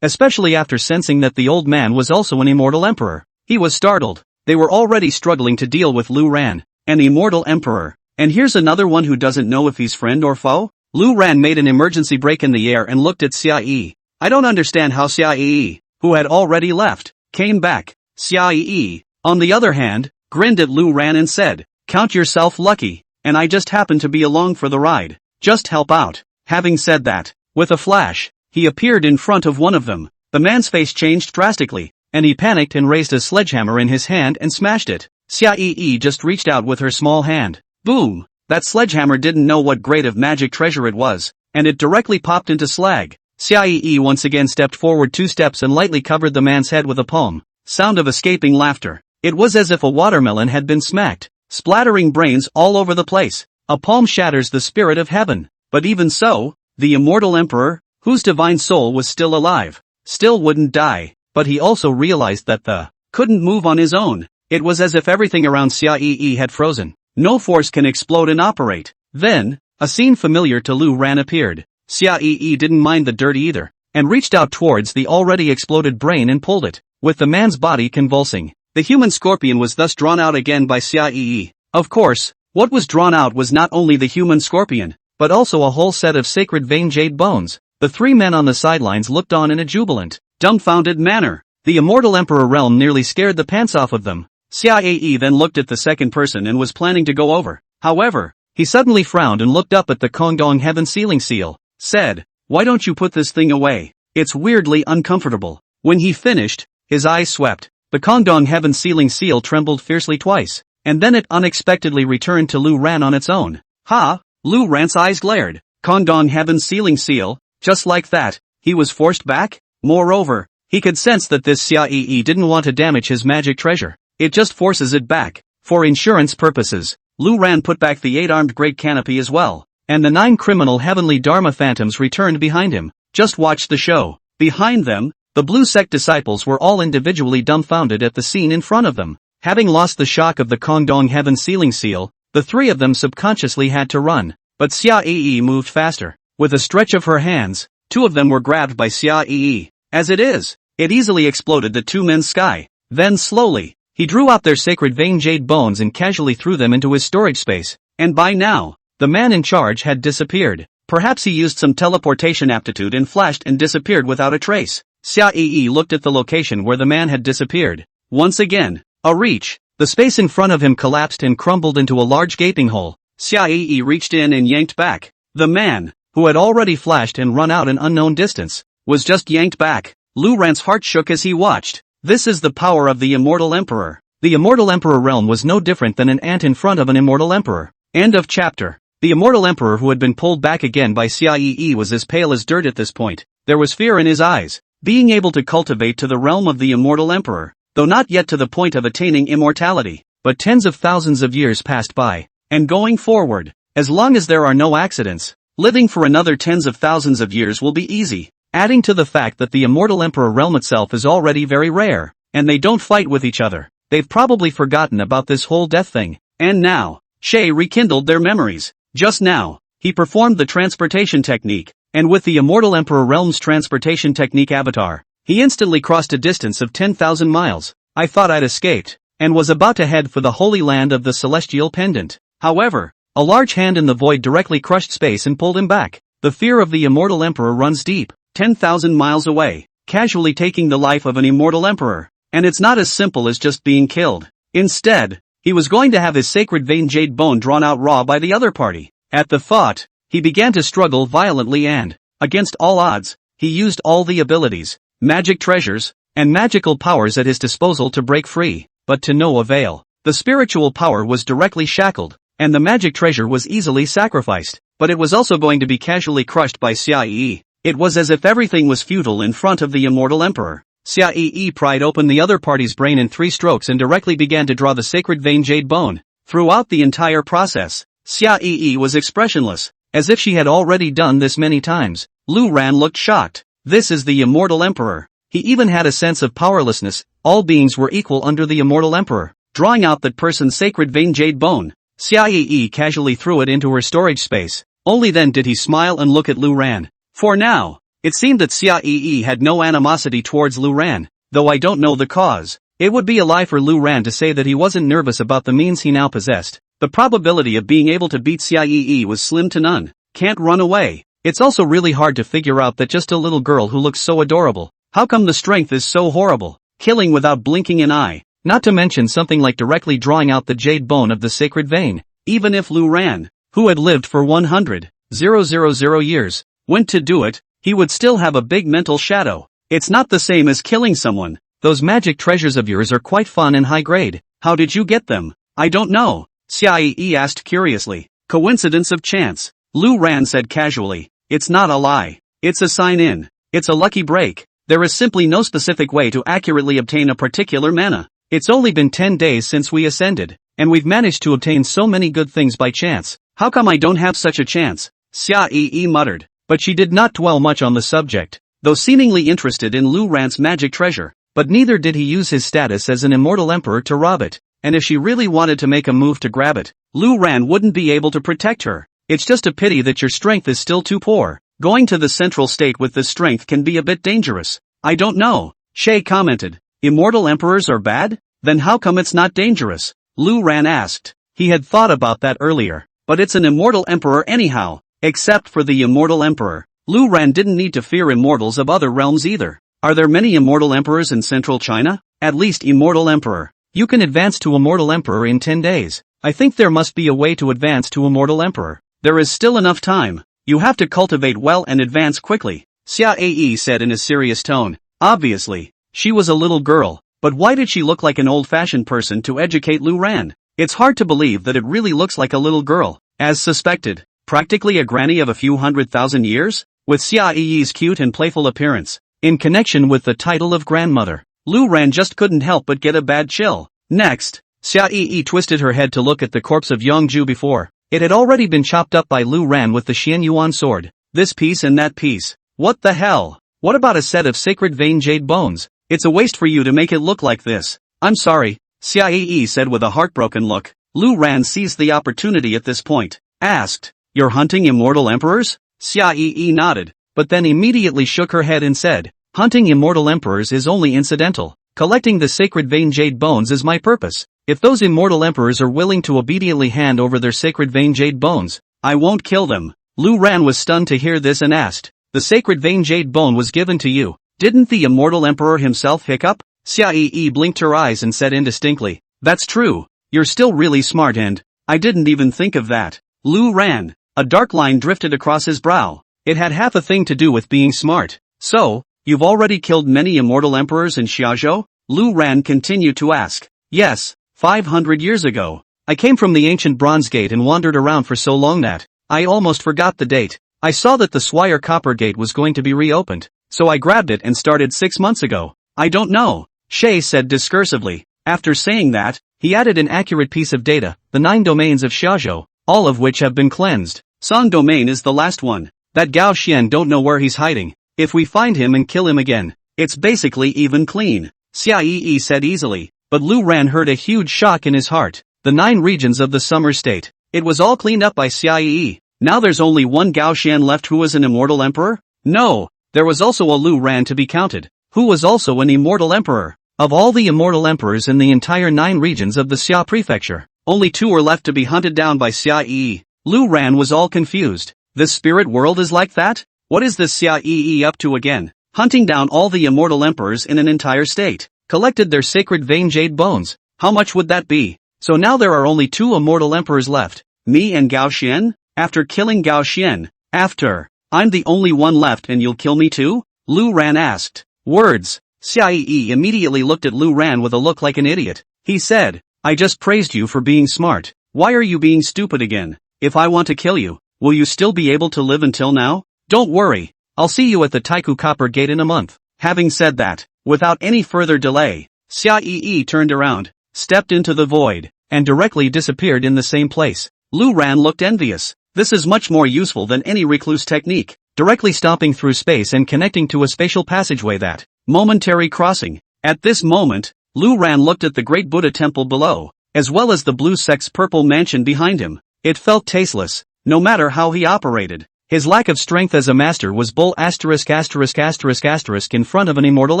Especially after sensing that the old man was also an immortal emperor. He was startled. They were already struggling to deal with Lu Ran, an immortal emperor. And here's another one who doesn't know if he's friend or foe? Lu Ran made an emergency break in the air and looked at Xia Yi. I don't understand how Xia Yi, who had already left, came back. Xia Yi, on the other hand, grinned at Lu Ran and said, count yourself lucky, and I just happened to be along for the ride. Just help out. Having said that, with a flash, he appeared in front of one of them. The man's face changed drastically, and he panicked and raised a sledgehammer in his hand and smashed it. Xia Yi just reached out with her small hand. Boom! That sledgehammer didn't know what grade of magic treasure it was, and it directly popped into slag. Xia Yi once again stepped forward 2 steps and lightly covered the man's head with a palm. Sound of escaping laughter. It was as if a watermelon had been smacked, splattering brains all over the place. A palm shatters the spirit of heaven. But even so, the immortal emperor, whose divine soul was still alive, still wouldn't die, but he also realized that couldn't move on his own. It was as if everything around Xia Yi had frozen. No force can explode and operate. Then, a scene familiar to Lu Ran appeared. Xia Yi didn't mind the dirt either, and reached out towards the already exploded brain and pulled it, with the man's body convulsing. The human scorpion was thus drawn out again by Xia Yi. Of course, what was drawn out was not only the human scorpion, but also a whole set of sacred vein jade bones. The 3 men on the sidelines looked on in a jubilant, dumbfounded manner. The immortal emperor realm nearly scared the pants off of them. Xia Yi then looked at the second person and was planning to go over. However, he suddenly frowned and looked up at the Kongdong Heaven Sealing Seal. Said, why don't you put this thing away? It's weirdly uncomfortable. When he finished, his eyes swept. The Kongdong Heaven Sealing Seal trembled fiercely twice, and then it unexpectedly returned to Lu Ran on its own. Ha! Lu Ran's eyes glared. Kongdong Heaven Sealing Seal, just like that, he was forced back? Moreover, he could sense that this Xia Yi didn't want to damage his magic treasure. It just forces it back. For insurance purposes, Lu Ran put back the 8-armed great canopy as well, and the 9 criminal heavenly Dharma phantoms returned behind him. Just watch the show. Behind them, the blue sect disciples were all individually dumbfounded at the scene in front of them. Having lost the shock of the Kongdong Heaven Sealing Seal, the 3 of them subconsciously had to run. But Xia Yi moved faster. With a stretch of her hands, 2 of them were grabbed by Xia Yi. As it is, it easily exploded the 2 men's sky. Then slowly, he drew out their sacred vein jade bones and casually threw them into his storage space. And by now, the man in charge had disappeared. Perhaps he used some teleportation aptitude and flashed and disappeared without a trace. Xia Yi looked at the location where the man had disappeared. Once again, a reach. The space in front of him collapsed and crumbled into a large gaping hole. Xia Yi reached in and yanked back. The man, who had already flashed and run out an unknown distance, was just yanked back. Lu Ran's heart shook as he watched. This is the power of the immortal emperor. The immortal emperor realm was no different than an ant in front of an immortal emperor. End of chapter. The immortal emperor who had been pulled back again by Xia Yi was as pale as dirt at this point. There was fear in his eyes. Being able to cultivate to the realm of the immortal emperor, though not yet to the point of attaining immortality, but tens of thousands of years passed by. And going forward, as long as there are no accidents, living for another tens of thousands of years will be easy. Adding to the fact that the immortal emperor realm itself is already very rare, and they don't fight with each other. They've probably forgotten about this whole death thing. And now, Shay rekindled their memories. Just now, he performed the transportation technique, and with the immortal emperor realm's transportation technique avatar, he instantly crossed a distance of 10,000 miles. I thought I'd escaped, and was about to head for the holy land of the celestial pendant. However, a large hand in the void directly crushed space and pulled him back. The fear of the immortal emperor runs deep. 10,000 miles away, casually taking the life of an immortal emperor. And it's not as simple as just being killed. Instead, he was going to have his sacred vein jade bone drawn out raw by the other party. At the thought, he began to struggle violently and, against all odds, he used all the abilities, magic treasures, and magical powers at his disposal to break free, but to no avail. The spiritual power was directly shackled, and the magic treasure was easily sacrificed, but it was also going to be casually crushed by Xia Yi. It was as if everything was futile in front of the immortal emperor. Xia Yi pried open the other party's brain in 3 strokes and directly began to draw the sacred vein jade bone. Throughout the entire process, Xia Yi was expressionless, as if she had already done this many times. Lu Ran looked shocked. This is the immortal emperor. He even had a sense of powerlessness. All beings were equal under the immortal emperor. drawing out that person's sacred vein jade bone. Xia casually threw it into her storage space. Only then did he smile and look at Lu Ran. For now, it seemed that Xia had no animosity towards Lu Ran, though I don't know the cause. It would be a lie for Lu Ran to say that he wasn't nervous about the means he now possessed. The probability of being able to beat Xia was slim to none. Can't run away. It's also really hard to figure out that just a little girl who looks so adorable. How come the strength is so horrible? Killing without blinking an eye. Not to mention something like directly drawing out the jade bone of the sacred vein. Even if Lu Ran, who had lived for 100,000 years, went to do it, he would still have a big mental shadow. It's not the same as killing someone. Those magic treasures of yours are quite fun and high grade. How did you get them? I don't know, Xia asked curiously. Coincidence of chance, Lu Ran said casually. It's not a lie. It's a sign-in. It's a lucky break. There is simply no specific way to accurately obtain a particular mana. It's only been 10 days since we ascended, and we've managed to obtain so many good things by chance. How come I don't have such a chance? Xia muttered, but she did not dwell much on the subject, though seemingly interested in Lu Ran's magic treasure. But neither did he use his status as an immortal emperor to rob it, and if she really wanted to make a move to grab it, Lu Ran wouldn't be able to protect her. It's just a pity that your strength is still too poor. Going to the central state with this strength can be a bit dangerous. I don't know, Shay commented. Immortal emperors are bad? Then how come it's not dangerous? Lu Ran asked. He had thought about that earlier, but it's an immortal emperor anyhow. Except for the immortal emperor, Lu Ran didn't need to fear immortals of other realms either. Are there many immortal emperors in central China? At least immortal emperor. You can advance to immortal emperor in 10 days. I think there must be a way to advance to immortal emperor. There is still enough time. You have to cultivate well and advance quickly, Xia said in a serious tone. Obviously, she was a little girl, but why did she look like an old-fashioned person to educate Lu Ran? It's hard to believe that it really looks like a little girl, as suspected. Practically a granny of a few 100,000 years? With Xiaoyi's cute and playful appearance, in connection with the title of grandmother, Lu Ran just couldn't help but get a bad chill. Next, Xiaoyi twisted her head to look at the corpse of Yongju before. It had already been chopped up by Lu Ran with the Xian Yuan sword. This piece and that piece. What the hell? What about a set of sacred vein jade bones? It's a waste for you to make it look like this. I'm sorry, Xiaoyi said with a heartbroken look. Lu Ran seized the opportunity at this point. Asked, "You're hunting immortal emperors?" Xia nodded, but then immediately shook her head and said, "Hunting immortal emperors is only incidental. Collecting the sacred vein jade bones is my purpose. If those immortal emperors are willing to obediently hand over their sacred vein jade bones, I won't kill them." Lu Ran was stunned to hear this and asked, "The sacred vein jade bone was given to you. Didn't the immortal emperor himself hiccup?" Xia blinked her eyes and said indistinctly, "That's true. You're still really smart and I didn't even think of that." Lu Ran. A dark line drifted across his brow. It had half a thing to do with being smart. "So, you've already killed many immortal emperors in Xiaozhou?" Lu Ran continued to ask. "Yes, 500 years ago. I came from the ancient Bronze Gate and wandered around for so long that I almost forgot the date. I saw that the Swire Copper Gate was going to be reopened, so I grabbed it and started 6 months ago." "I don't know," Shay said discursively. After saying that, he added an accurate piece of data, the 9 domains of Xiaozhou, all of which have been cleansed. Song domain is the last one. That Gao Xian don't know where he's hiding. If we find him and kill him again, it's basically even clean, Xia said easily, but Lu Ran heard a huge shock in his heart. The 9 regions of the summer state. It was all cleaned up by Xia. Now there's only one Gao Xian left who was an immortal emperor? No, there was also a Lu Ran to be counted, who was also an immortal emperor. Of all the immortal emperors in the entire 9 regions of the Xia prefecture, only 2 were left to be hunted down by Xia. Lu Ran was all confused. This spirit world is like that? What is this Xia up to again? Hunting down all the immortal emperors in an entire state. Collected their sacred vein jade bones. How much would that be? So now there are only 2 immortal emperors left. Me and Gao Xian? After killing Gao Xian. After I'm the only one left and you'll kill me too? Lu Ran asked. Words. Xia immediately looked at Lu Ran with a look like an idiot. He said, "I just praised you for being smart. Why are you being stupid again? If I want to kill you, will you still be able to live until now? Don't worry, I'll see you at the Taiku Copper Gate in a month." Having said that, without any further delay, Xia turned around, stepped into the void, and directly disappeared in the same place. Lu Ran looked envious. This is much more useful than any recluse technique, directly stomping through space and connecting to a spatial passageway that momentary crossing. At this moment, Lu Ran looked at the great Buddha temple below, as well as the blue sect's purple mansion behind him. It felt tasteless, no matter how he operated. His lack of strength as a master was bull ****** in front of an immortal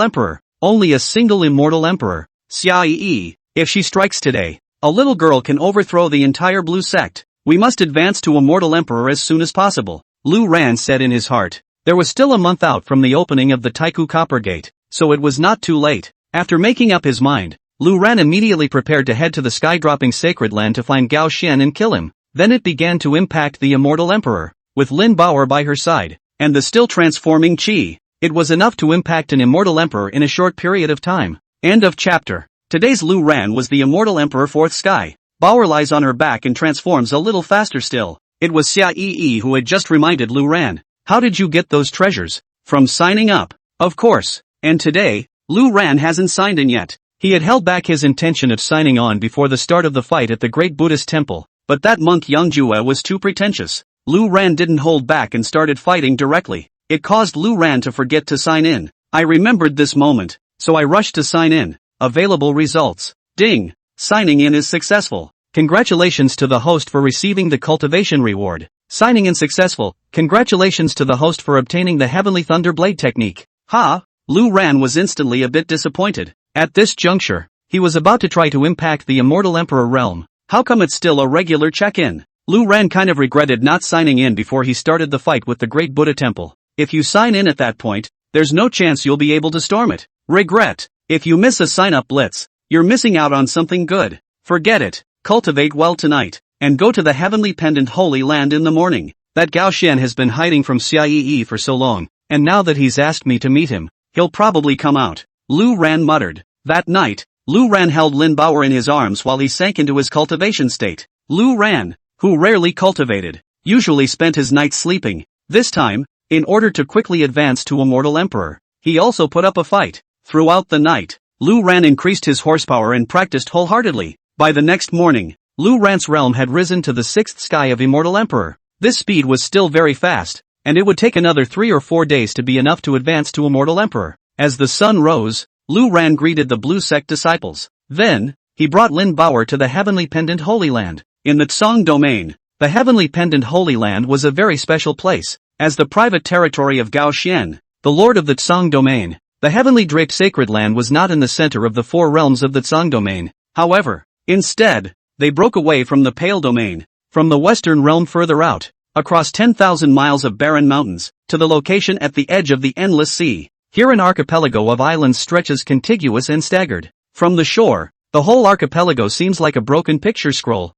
emperor. Only a single immortal emperor, Xia Yi. If she strikes today, a little girl can overthrow the entire blue sect. We must advance to immortal emperor as soon as possible, Lu Ran said in his heart. There was still a month out from the opening of the Taiku Copper Gate, so it was not too late. After making up his mind, Lu Ran immediately prepared to head to the sky-dropping sacred land to find Gao Xian and kill him. Then it began to impact the immortal emperor. With Lin Baoer by her side, and the still transforming Qi, it was enough to impact an immortal emperor in a short period of time. End of chapter. Today's Lu Ran was the immortal emperor fourth sky. Baoer lies on her back and transforms a little faster still. It was Xia Yi who had just reminded Lu Ran. How did you get those treasures? From signing up. Of course. And today, Lu Ran hasn't signed in yet. He had held back his intention of signing on before the start of the fight at the great Buddhist temple, but that monk Yang Jue was too pretentious. Lu Ran didn't hold back and started fighting directly. It caused Lu Ran to forget to sign in. I remembered this moment, so I rushed to sign in. Available results. Ding! Signing in is successful. Congratulations to the host for receiving the cultivation reward. Signing in successful. Congratulations to the host for obtaining the Heavenly Thunder Blade technique. Ha! Lu Ran was instantly a bit disappointed. At this juncture, he was about to try to impact the Immortal Emperor realm. How come it's still a regular check-in? Lu Ran kind of regretted not signing in before he started the fight with the Great Buddha Temple. If you sign in at that point, there's no chance you'll be able to storm it. Regret. If you miss a sign-up blitz, you're missing out on something good. Forget it. Cultivate well tonight, and go to the Heavenly Pendant Holy Land in the morning. That Gao Xian has been hiding from Xia Yi for so long, and now that he's asked me to meet him, he'll probably come out. Lu Ran muttered. That night, Lu Ran held Lin Baoer in his arms while he sank into his cultivation state. Lu Ran, who rarely cultivated, usually spent his nights sleeping. This time, in order to quickly advance to Immortal Emperor, he also put up a fight. Throughout the night, Lu Ran increased his horsepower and practiced wholeheartedly. By the next morning, Lu Ran's realm had risen to the sixth sky of Immortal Emperor. This speed was still very fast, and it would take another 3 or 4 days to be enough to advance to Immortal Emperor. As the sun rose, Lu Ran greeted the Blue Sect disciples. Then, he brought Lin Baoer to the Heavenly Pendant Holy Land. In the Tsang domain, the Heavenly Pendant Holy Land was a very special place. As the private territory of Gao Xian, the lord of the Tsang domain, the Heavenly Draped Sacred Land was not in the center of the 4 realms of the Tsang domain. However, instead, they broke away from the Pale domain, from the western realm further out, across 10,000 miles of barren mountains, to the location at the edge of the endless sea. Here an archipelago of islands stretches contiguous and staggered. From the shore, the whole archipelago seems like a broken picture scroll.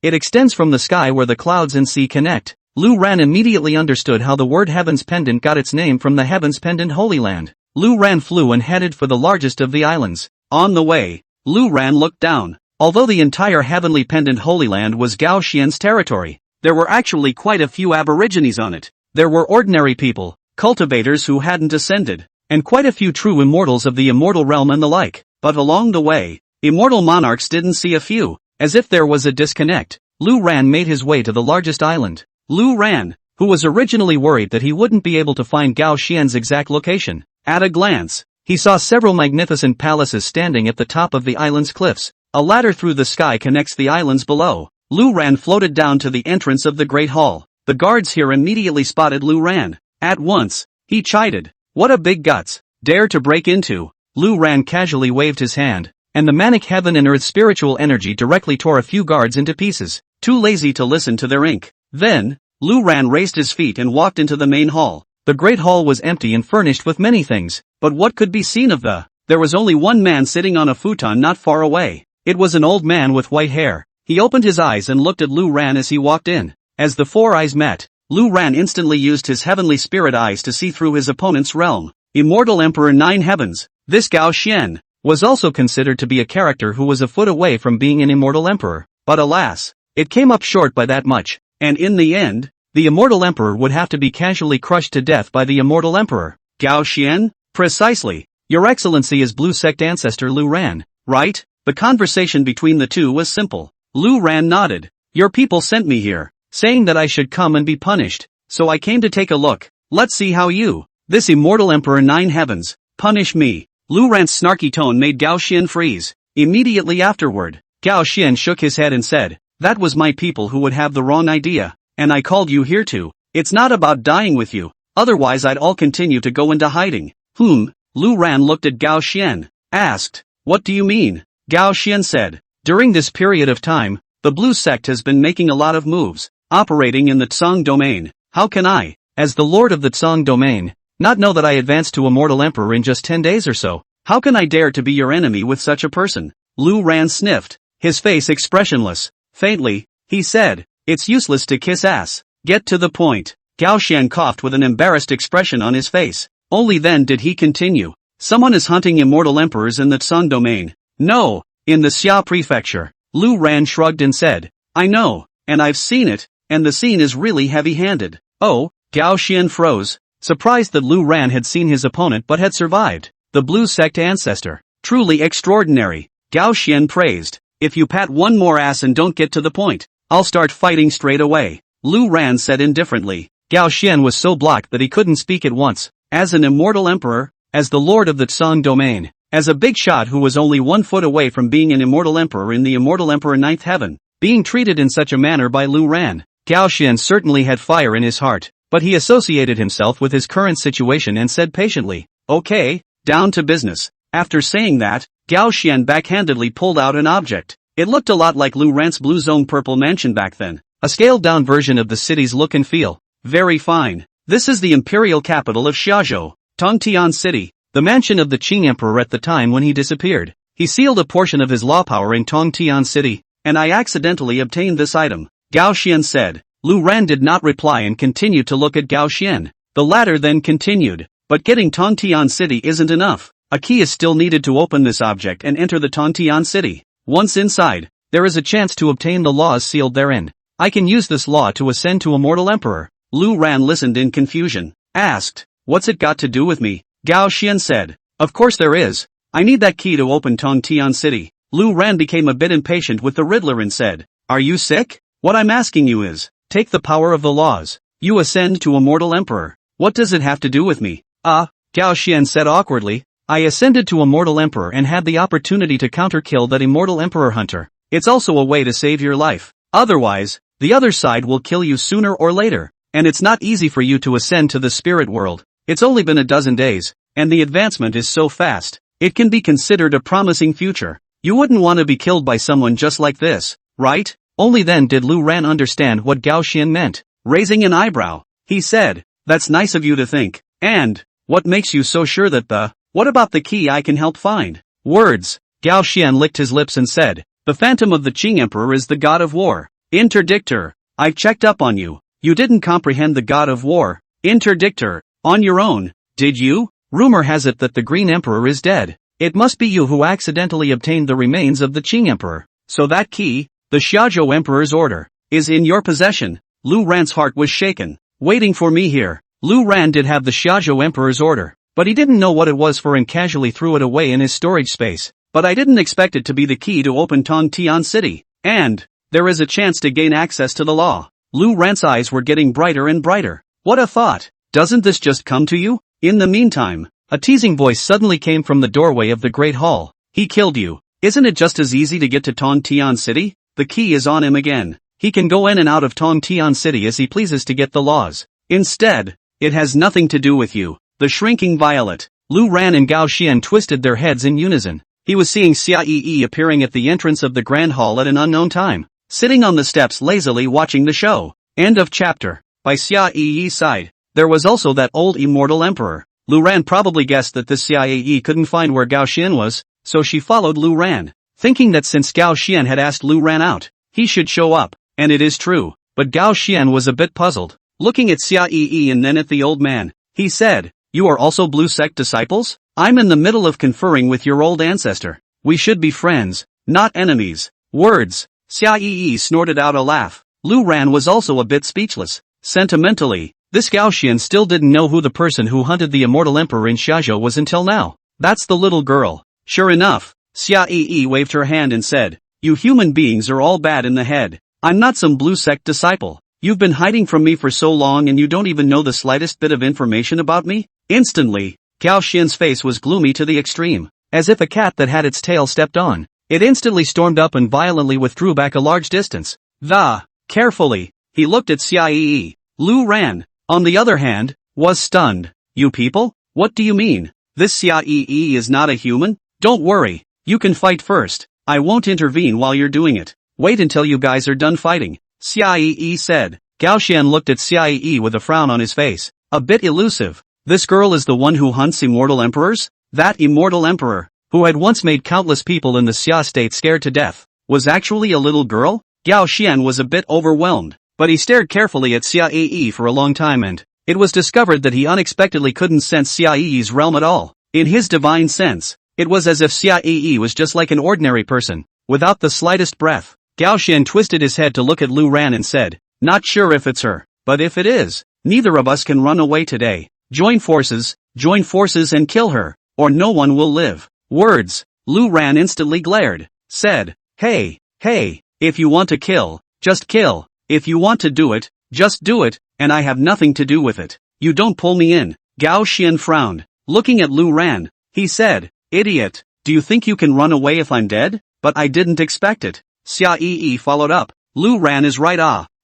It extends from the sky where the clouds and sea connect. Lu Ran immediately understood how the word Heaven's Pendant got its name from the Heaven's Pendant Holy Land. Lu Ran flew and headed for the largest of the islands. On the way, Lu Ran looked down. Although the entire Heavenly Pendant Holy Land was Gao Xian's territory, there were actually quite a few aborigines on it. There were ordinary people, cultivators who hadn't ascended, and quite a few true immortals of the immortal realm and the like. But along the way, immortal monarchs didn't see a few. As if there was a disconnect, Lu Ran made his way to the largest island. Lu Ran, who was originally worried that he wouldn't be able to find Gao Xian's exact location. At a glance, he saw several magnificent palaces standing at the top of the island's cliffs. A ladder through the sky connects the islands below. Lu Ran floated down to the entrance of the Great Hall. The guards here immediately spotted Lu Ran. At once, he chided. What a big guts. Dare to break into. Lu Ran casually waved his hand, and the manic heaven and earth's spiritual energy directly tore a few guards into pieces, too lazy to listen to their ink. Then, Lu Ran raised his feet and walked into the main hall. The great hall was empty and furnished with many things, but what could be seen of the? There was only one man sitting on a futon not far away. It was an old man with white hair. He opened his eyes and looked at Lu Ran as he walked in. As the 4 eyes met, Lu Ran instantly used his heavenly spirit eyes to see through his opponent's realm. Immortal Emperor 9 Heavens. This Gao Xian was also considered to be a character who was a foot away from being an immortal emperor. But alas, it came up short by that much, and in the end, the immortal emperor would have to be casually crushed to death by the immortal emperor. Gao Xian? Precisely. Your Excellency is Blue Sect ancestor Lu Ran, right? The conversation between the two was simple. Lu Ran nodded. Your people sent me here, saying that I should come and be punished, so I came to take a look. Let's see how you, this immortal emperor 9 Heavens, punish me. Lu Ran's snarky tone made Gao Xian freeze. Immediately afterward, Gao Xian shook his head and said, "That was my people who would have the wrong idea, and I called you here to. It's not about dying with you, otherwise I'd all continue to go into hiding." Lu Ran looked at Gao Xian, asked, "What do you mean?" Gao Xian said, "During this period of time, the blue sect has been making a lot of moves, operating in the Tsang domain. How can I, as the lord of the Tsang domain, not know that I advanced to Immortal Emperor in just 10 days or so? How can I dare to be your enemy with such a person?" Lu Ran sniffed, his face expressionless. Faintly, he said, "It's useless to kiss ass. Get to the point." Gao Xian coughed with an embarrassed expression on his face. Only then did he continue. "Someone is hunting Immortal Emperors in the Tsang domain." "No, in the Xia prefecture." Lu Ran shrugged and said, "I know, and I've seen it, and the scene is really heavy-handed." "Oh," Gao Xian froze, surprised that Lu Ran had seen his opponent but had survived. The blue sect ancestor. Truly extraordinary. Gao Xian praised. "If you pat one more ass and don't get to the point, I'll start fighting straight away," Lu Ran said indifferently. Gao Xian was so blocked that he couldn't speak at once. As an Immortal Emperor, as the Lord of the Tsang domain, as a big shot who was only 1 foot away from being an Immortal Emperor in the Immortal Emperor Ninth Heaven, being treated in such a manner by Lu Ran, Gao Xian certainly had fire in his heart, but he associated himself with his current situation and said patiently, "Okay, down to business." After saying that, Gao Xian backhandedly pulled out an object. It looked a lot like Lu Ran's Blue Zone Purple Mansion back then, a scaled-down version of the city's look and feel. Very fine. This is the imperial capital of Xiazhou, Tongtian City, the mansion of the Qing Emperor at the time when he disappeared. He sealed a portion of his law power in Tongtian City, and I accidentally obtained this item, Gao Xian said. Lu Ran did not reply and continued to look at Gao Xian. The latter then continued, "But getting Tongtian City isn't enough. A key is still needed to open this object and enter the Tongtian City. Once inside, there is a chance to obtain the laws sealed therein. I can use this law to ascend to Immortal Emperor." Lu Ran listened in confusion, asked, "What's it got to do with me?" Gao Xian said, "Of course there is. I need that key to open Tongtian City." Lu Ran became a bit impatient with the Riddler and said, "Are you sick? What I'm asking you is, take the power of the laws. You ascend to Immortal Emperor. What does it have to do with me?" Gao Xian said awkwardly, "I ascended to Immortal Emperor and had the opportunity to counter-kill that Immortal Emperor hunter. It's also a way to save your life. Otherwise, the other side will kill you sooner or later. And it's not easy for you to ascend to the spirit world. It's only been a dozen days, and the advancement is so fast. It can be considered a promising future. You wouldn't want to be killed by someone just like this, right?" Only then did Lu Ran understand what Gao Xian meant. Raising an eyebrow, he said, "That's nice of you to think. And, what makes you so sure that what about the key I can help find?" "Words." Gao Xian licked his lips and said, "The phantom of the Qing Emperor is the god of war." "Interdictor, I've checked up on you. You didn't comprehend the god of war, interdictor, on your own, did you? Rumor has it that the Green Emperor is dead. It must be you who accidentally obtained the remains of the Qing Emperor. So that key, the Xiazhou Emperor's order, is in your possession." Lu Ran's heart was shaken. "Waiting for me here." Lu Ran did have the Xiazhou Emperor's order, but he didn't know what it was for and casually threw it away in his storage space. "But I didn't expect it to be the key to open Tongtian City. And, there is a chance to gain access to the law." Lu Ran's eyes were getting brighter and brighter. "What a thought. Doesn't this just come to you?" In the meantime, a teasing voice suddenly came from the doorway of the Great Hall. "He killed you. Isn't it just as easy to get to Tongtian City? The key is on him again. He can go in and out of Tongtian City as he pleases to get the laws. Instead, it has nothing to do with you." The shrinking violet. Lu Ran and Gao Xian twisted their heads in unison. He was seeing Xia Yi appearing at the entrance of the Grand Hall at an unknown time, sitting on the steps lazily watching the show. End of chapter. By Xia Yi's side, there was also that old Immortal Emperor. Lu Ran probably guessed that this Xia Yi couldn't find where Gao Xian was, so she followed Lu Ran, thinking that since Gao Xian had asked Lu Ran out, he should show up, and it is true. But Gao Xian was a bit puzzled. Looking at Xia Yi and then at the old man, he said, "You are also Blue Sect disciples? I'm in the middle of conferring with your old ancestor. We should be friends, not enemies." Words. Xia Yi snorted out a laugh. Lu Ran was also a bit speechless. Sentimentally, this Gao Xian still didn't know who the person who hunted the Immortal Emperor in Xiazhou was until now. "That's the little girl." Sure enough, Xia Yi waved her hand and said, "You human beings are all bad in the head. I'm not some Blue Sect disciple. You've been hiding from me for so long and you don't even know the slightest bit of information about me?" Instantly, Gao Xian's face was gloomy to the extreme, as if a cat that had its tail stepped on. It instantly stormed up and violently withdrew back a large distance. Carefully, he looked at Xiaoyi. Lu Ran, on the other hand, was stunned. You people? What do you mean? This Xiaoyi is not a human? Don't worry, you can fight first. I won't intervene while you're doing it. Wait until you guys are done fighting, Xiaoyi said. Gao Xian looked at Xiaoyi with a frown on his face. A bit elusive. This girl is the one who hunts immortal emperors? That immortal emperor, who had once made countless people in the Xia state scared to death, was actually a little girl? Gao Xian was a bit overwhelmed, but he stared carefully at Xiaoyi for a long time and it was discovered that he unexpectedly couldn't sense Xiaoyi's realm at all. In his divine sense, it was as if Xiaoyi was just like an ordinary person, without the slightest breath. Gao Xian twisted his head to look at Lu Ran and said, not sure if it's her, but if it is, neither of us can run away today. Join forces and kill her, or no one will live. Words. Lu Ran instantly glared, said, Hey, if you want to kill, just kill. If you want to do it, just do it, and I have nothing to do with it. You don't pull me in. Gao Xian frowned. Looking at Lu Ran, he said, Idiot, do you think you can run away if I'm dead? But I didn't expect it. Xiaoyi followed up. Lu Ran is right.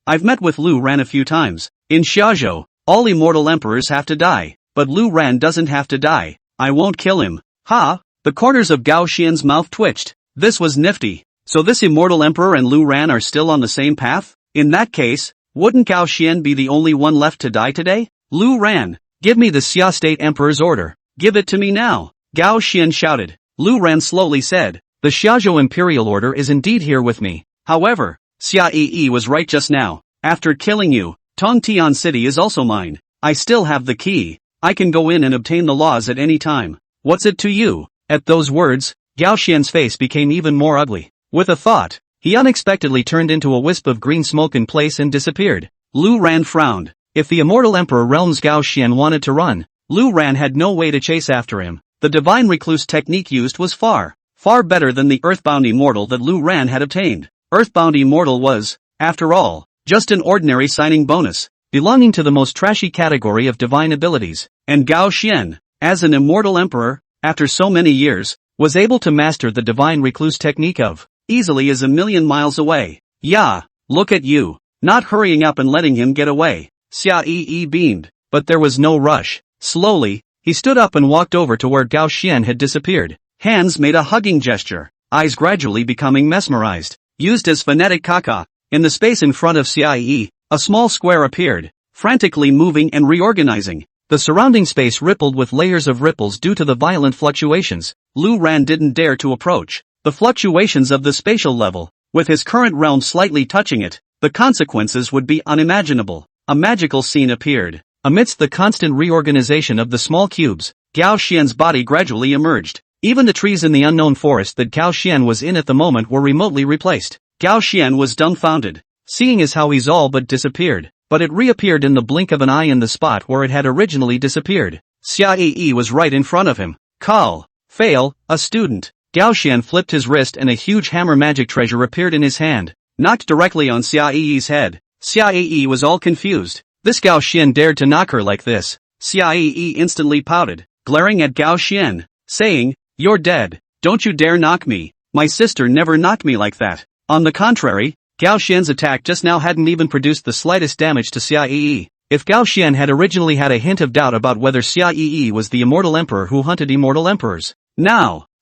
I've met with Lu Ran a few times. In Xiazhou, all immortal emperors have to die, but Lu Ran doesn't have to die. I won't kill him. Ha! The corners of Gao Xian's mouth twitched. This was nifty. So this immortal emperor and Lu Ran are still on the same path? In that case, wouldn't Gao Xian be the only one left to die today? Lu Ran, give me the Xia State Emperor's order. Give it to me now. Gao Xian shouted. Lu Ran slowly said, the Xiazhou Imperial Order is indeed here with me. However, Xiaoyi was right just now. After killing you, Tongtian City is also mine. I still have the key. I can go in and obtain the laws at any time. What's it to you? At those words, Gao Xian's face became even more ugly. With a thought, he unexpectedly turned into a wisp of green smoke in place and disappeared. Lu Ran frowned. If the immortal emperor realms Gao Xian wanted to run, Lu Ran had no way to chase after him. The divine recluse technique used was far better than the earthbound immortal that Lu Ran had obtained. Earthbound immortal was, after all, just an ordinary signing bonus, belonging to the most trashy category of divine abilities. And Gao Xian, as an immortal emperor, after so many years, was able to master the divine recluse technique of easily as 1,000,000 miles away. Yeah, look at you, not hurrying up and letting him get away. Xiaoyi beamed, but there was no rush. Slowly, he stood up and walked over to where Gao Xian had disappeared. Hands made a hugging gesture, eyes gradually becoming mesmerized. Used as phonetic kaka, in the space in front of Xiaoyi, a small square appeared, frantically moving and reorganizing. The surrounding space rippled with layers of ripples due to the violent fluctuations. Lu Ran didn't dare to approach the fluctuations of the spatial level. With his current realm slightly touching it, the consequences would be unimaginable. A magical scene appeared. Amidst the constant reorganization of the small cubes, Gao Xian's body gradually emerged. Even the trees in the unknown forest that Gao Xian was in at the moment were remotely replaced. Gao Xian was dumbfounded, seeing as how he's all but disappeared, but it reappeared in the blink of an eye in the spot where it had originally disappeared. Xiaoyi was right in front of him. Call. Fail, a student. Gao Xian flipped his wrist and a huge hammer magic treasure appeared in his hand, knocked directly on Xiaoyi's head. Xiaoyi was all confused. This Gao Xian dared to knock her like this. Xiaoyi instantly pouted, glaring at Gao Xian, saying, You're dead. Don't you dare knock me. My sister never knocked me like that. On the contrary, Gao Xian's attack just now hadn't even produced the slightest damage to Xiaoyi. If Gao Xian had originally had a hint of doubt about whether Xiaoyi was the immortal emperor who hunted immortal emperors,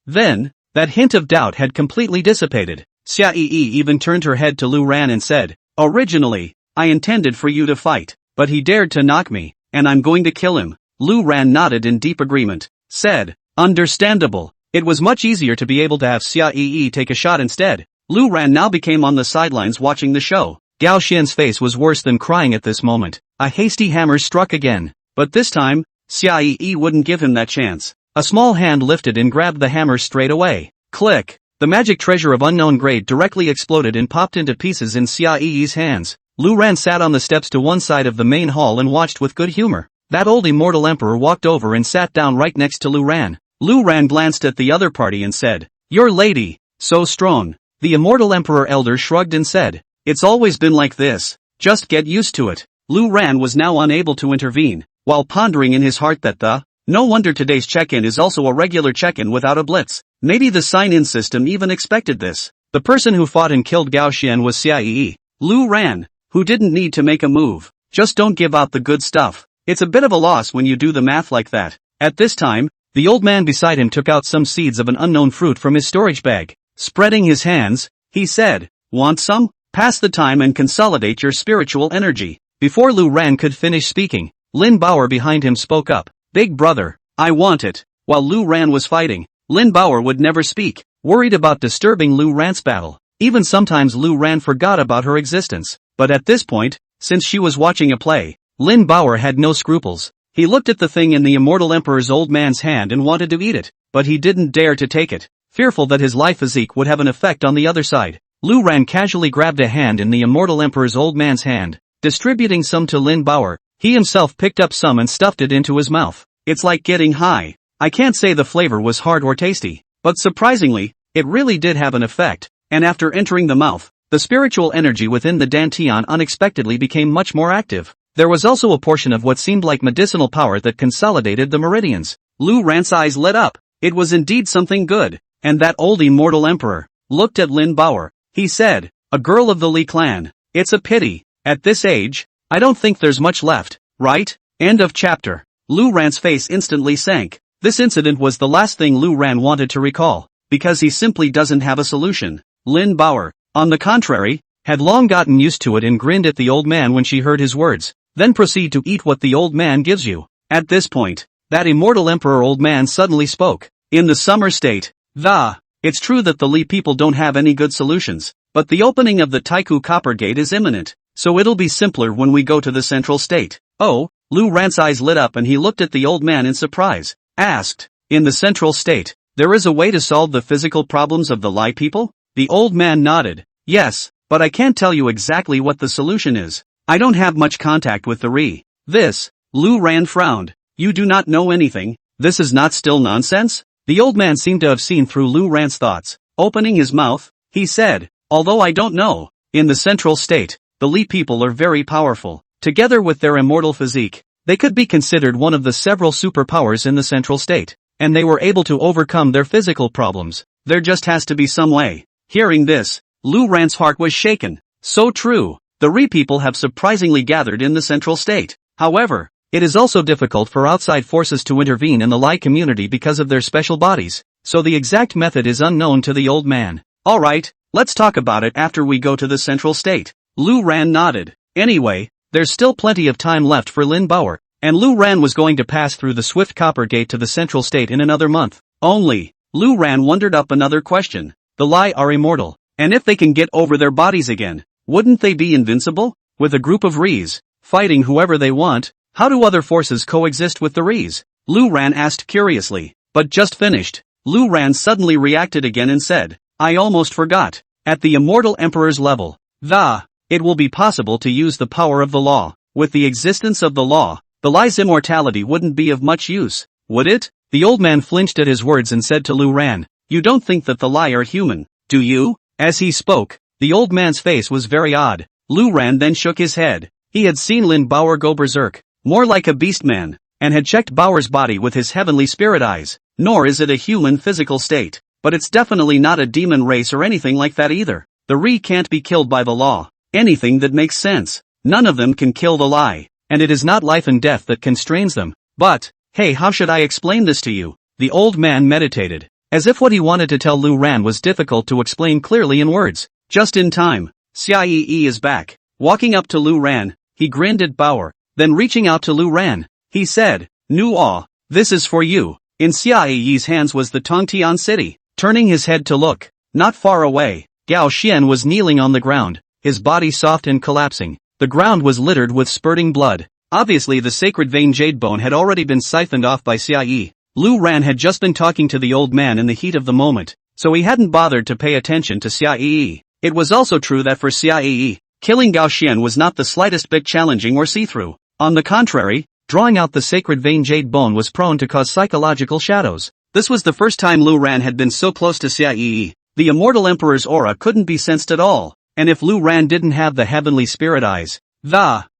then, that hint of doubt had completely dissipated. Xiaoyi even turned her head to Lu Ran and said, Originally, I intended for you to fight, but he dared to knock me, and I'm going to kill him. Lu Ran nodded in deep agreement, said, Understandable. It was much easier to be able to have Xiaoyi take a shot instead. Lu Ran now became on the sidelines watching the show. Gao Xian's face was worse than crying at this moment. A hasty hammer struck again, but this time, Xiaoyi wouldn't give him that chance. A small hand lifted and grabbed the hammer straight away. Click! The magic treasure of unknown grade directly exploded and popped into pieces in Xiaoyi's hands. Lu Ran sat on the steps to one side of the main hall and watched with good humor. That old immortal emperor walked over and sat down right next to Lu Ran. Lu Ran glanced at the other party and said, Your lady, so strong. The immortal emperor elder shrugged and said, It's always been like this. Just get used to it. Lu Ran was now unable to intervene, while pondering in his heart that the No wonder today's check-in is also a regular check-in without a blitz. Maybe the sign-in system even expected this. The person who fought and killed Gao Xian was Xiaoyi. Lu Ran, who didn't need to make a move. Just don't give out the good stuff. It's a bit of a loss when you do the math like that. At this time, the old man beside him took out some seeds of an unknown fruit from his storage bag. Spreading his hands, he said, "Want some? Pass the time and consolidate your spiritual energy." Before Lu Ran could finish speaking, Lin Bauer behind him spoke up. "Big brother, I want it." While Lu Ran was fighting, Lin Bauer would never speak, worried about disturbing Lu Ran's battle. Even sometimes Lu Ran forgot about her existence. But at this point, since she was watching a play, Lin Bauer had no scruples. He looked at the thing in the immortal emperor's old man's hand and wanted to eat it, but he didn't dare to take it, fearful that his life physique would have an effect on the other side. Lu Ran casually grabbed a hand in the immortal emperor's old man's hand, distributing some to Lin Bauer. He himself picked up some and stuffed it into his mouth. It's like getting high. I can't say the flavor was hard or tasty, but surprisingly, it really did have an effect, and after entering the mouth, the spiritual energy within the dantian unexpectedly became much more active. There was also a portion of what seemed like medicinal power that consolidated the meridians. Lu Ran's eyes lit up. It was indeed something good, and that old immortal emperor looked at Lin Bauer. He said, "A girl of the Li clan. It's a pity. At this age, I don't think there's much left, right?" End of chapter. Lu Ran's face instantly sank. This incident was the last thing Lu Ran wanted to recall, because he simply doesn't have a solution. Lin Bauer, on the contrary, had long gotten used to it and grinned at the old man when she heard his words. Then proceed to eat what the old man gives you. At this point, that immortal emperor old man suddenly spoke. In the summer state, it's true that the Li people don't have any good solutions, but the opening of the Taiku Copper Gate is imminent, so it'll be simpler when we go to the central state. Oh, Lu Ran's eyes lit up and he looked at the old man in surprise. Asked, "In the central state, there is a way to solve the physical problems of the Li people?" The old man nodded. "Yes, but I can't tell you exactly what the solution is. I don't have much contact with the Ri." This, Lu Ran frowned. "You do not know anything? This is not still nonsense?" The old man seemed to have seen through Lu Ran's thoughts. Opening his mouth, he said, "Although I don't know, in the central state, the Li people are very powerful. Together with their immortal physique, they could be considered one of the several superpowers in the central state, and they were able to overcome their physical problems. There just has to be some way." Hearing this, Lu Ran's heart was shaken. So true. The Ri people have surprisingly gathered in the central state. However, it is also difficult for outside forces to intervene in the Li community because of their special bodies, so the exact method is unknown to the old man. "Alright, let's talk about it after we go to the central state." Lu Ran nodded. Anyway, there's still plenty of time left for Lin Bauer, and Lu Ran was going to pass through the Swift Copper Gate to the central state in another month. Only, Lu Ran wondered up another question. The Li are immortal, and if they can get over their bodies again, wouldn't they be invincible? With a group of Ris, fighting whoever they want, how do other forces coexist with the Ris? Lu Ran asked curiously, but just finished. Lu Ran suddenly reacted again and said, "I almost forgot. At the immortal emperor's level, it will be possible to use the power of the law. With the existence of the law, the Li's immortality wouldn't be of much use, would it?" The old man flinched at his words and said to Lu Ran, "You don't think that the Li are human, do you?" As he spoke, the old man's face was very odd. Lu Ran then shook his head. He had seen Lin Bauer go berserk, more like a beast man, and had checked Bauer's body with his heavenly spirit eyes. Nor is it a human physical state, but it's definitely not a demon race or anything like that either. The Ri can't be killed by the law. Anything that makes sense. None of them can kill the Li, and it is not life and death that constrains them. But, hey, how should I explain this to you? The old man meditated, as if what he wanted to tell Lu Ran was difficult to explain clearly in words. Just in time, Xiaoyi is back. Walking up to Lu Ran, he grinned at Bauer, then reaching out to Lu Ran, he said, "Nu, this is for you." In Xiaoyi's hands was the Tongtian city. Turning his head to look, not far away, Gao Xian was kneeling on the ground, his body soft and collapsing. The ground was littered with spurting blood. Obviously the sacred vein jade bone had already been siphoned off by Xiaoyi. Lu Ran had just been talking to the old man in the heat of the moment, so he hadn't bothered to pay attention to Xiaoyi. It was also true that for Xiaoyi, killing Gao Xian was not the slightest bit challenging or see-through. On the contrary, drawing out the sacred vein jade bone was prone to cause psychological shadows. This was the first time Lu Ran had been so close to Xiaoyi. The immortal emperor's aura couldn't be sensed at all, and if Lu Ran didn't have the heavenly spirit eyes,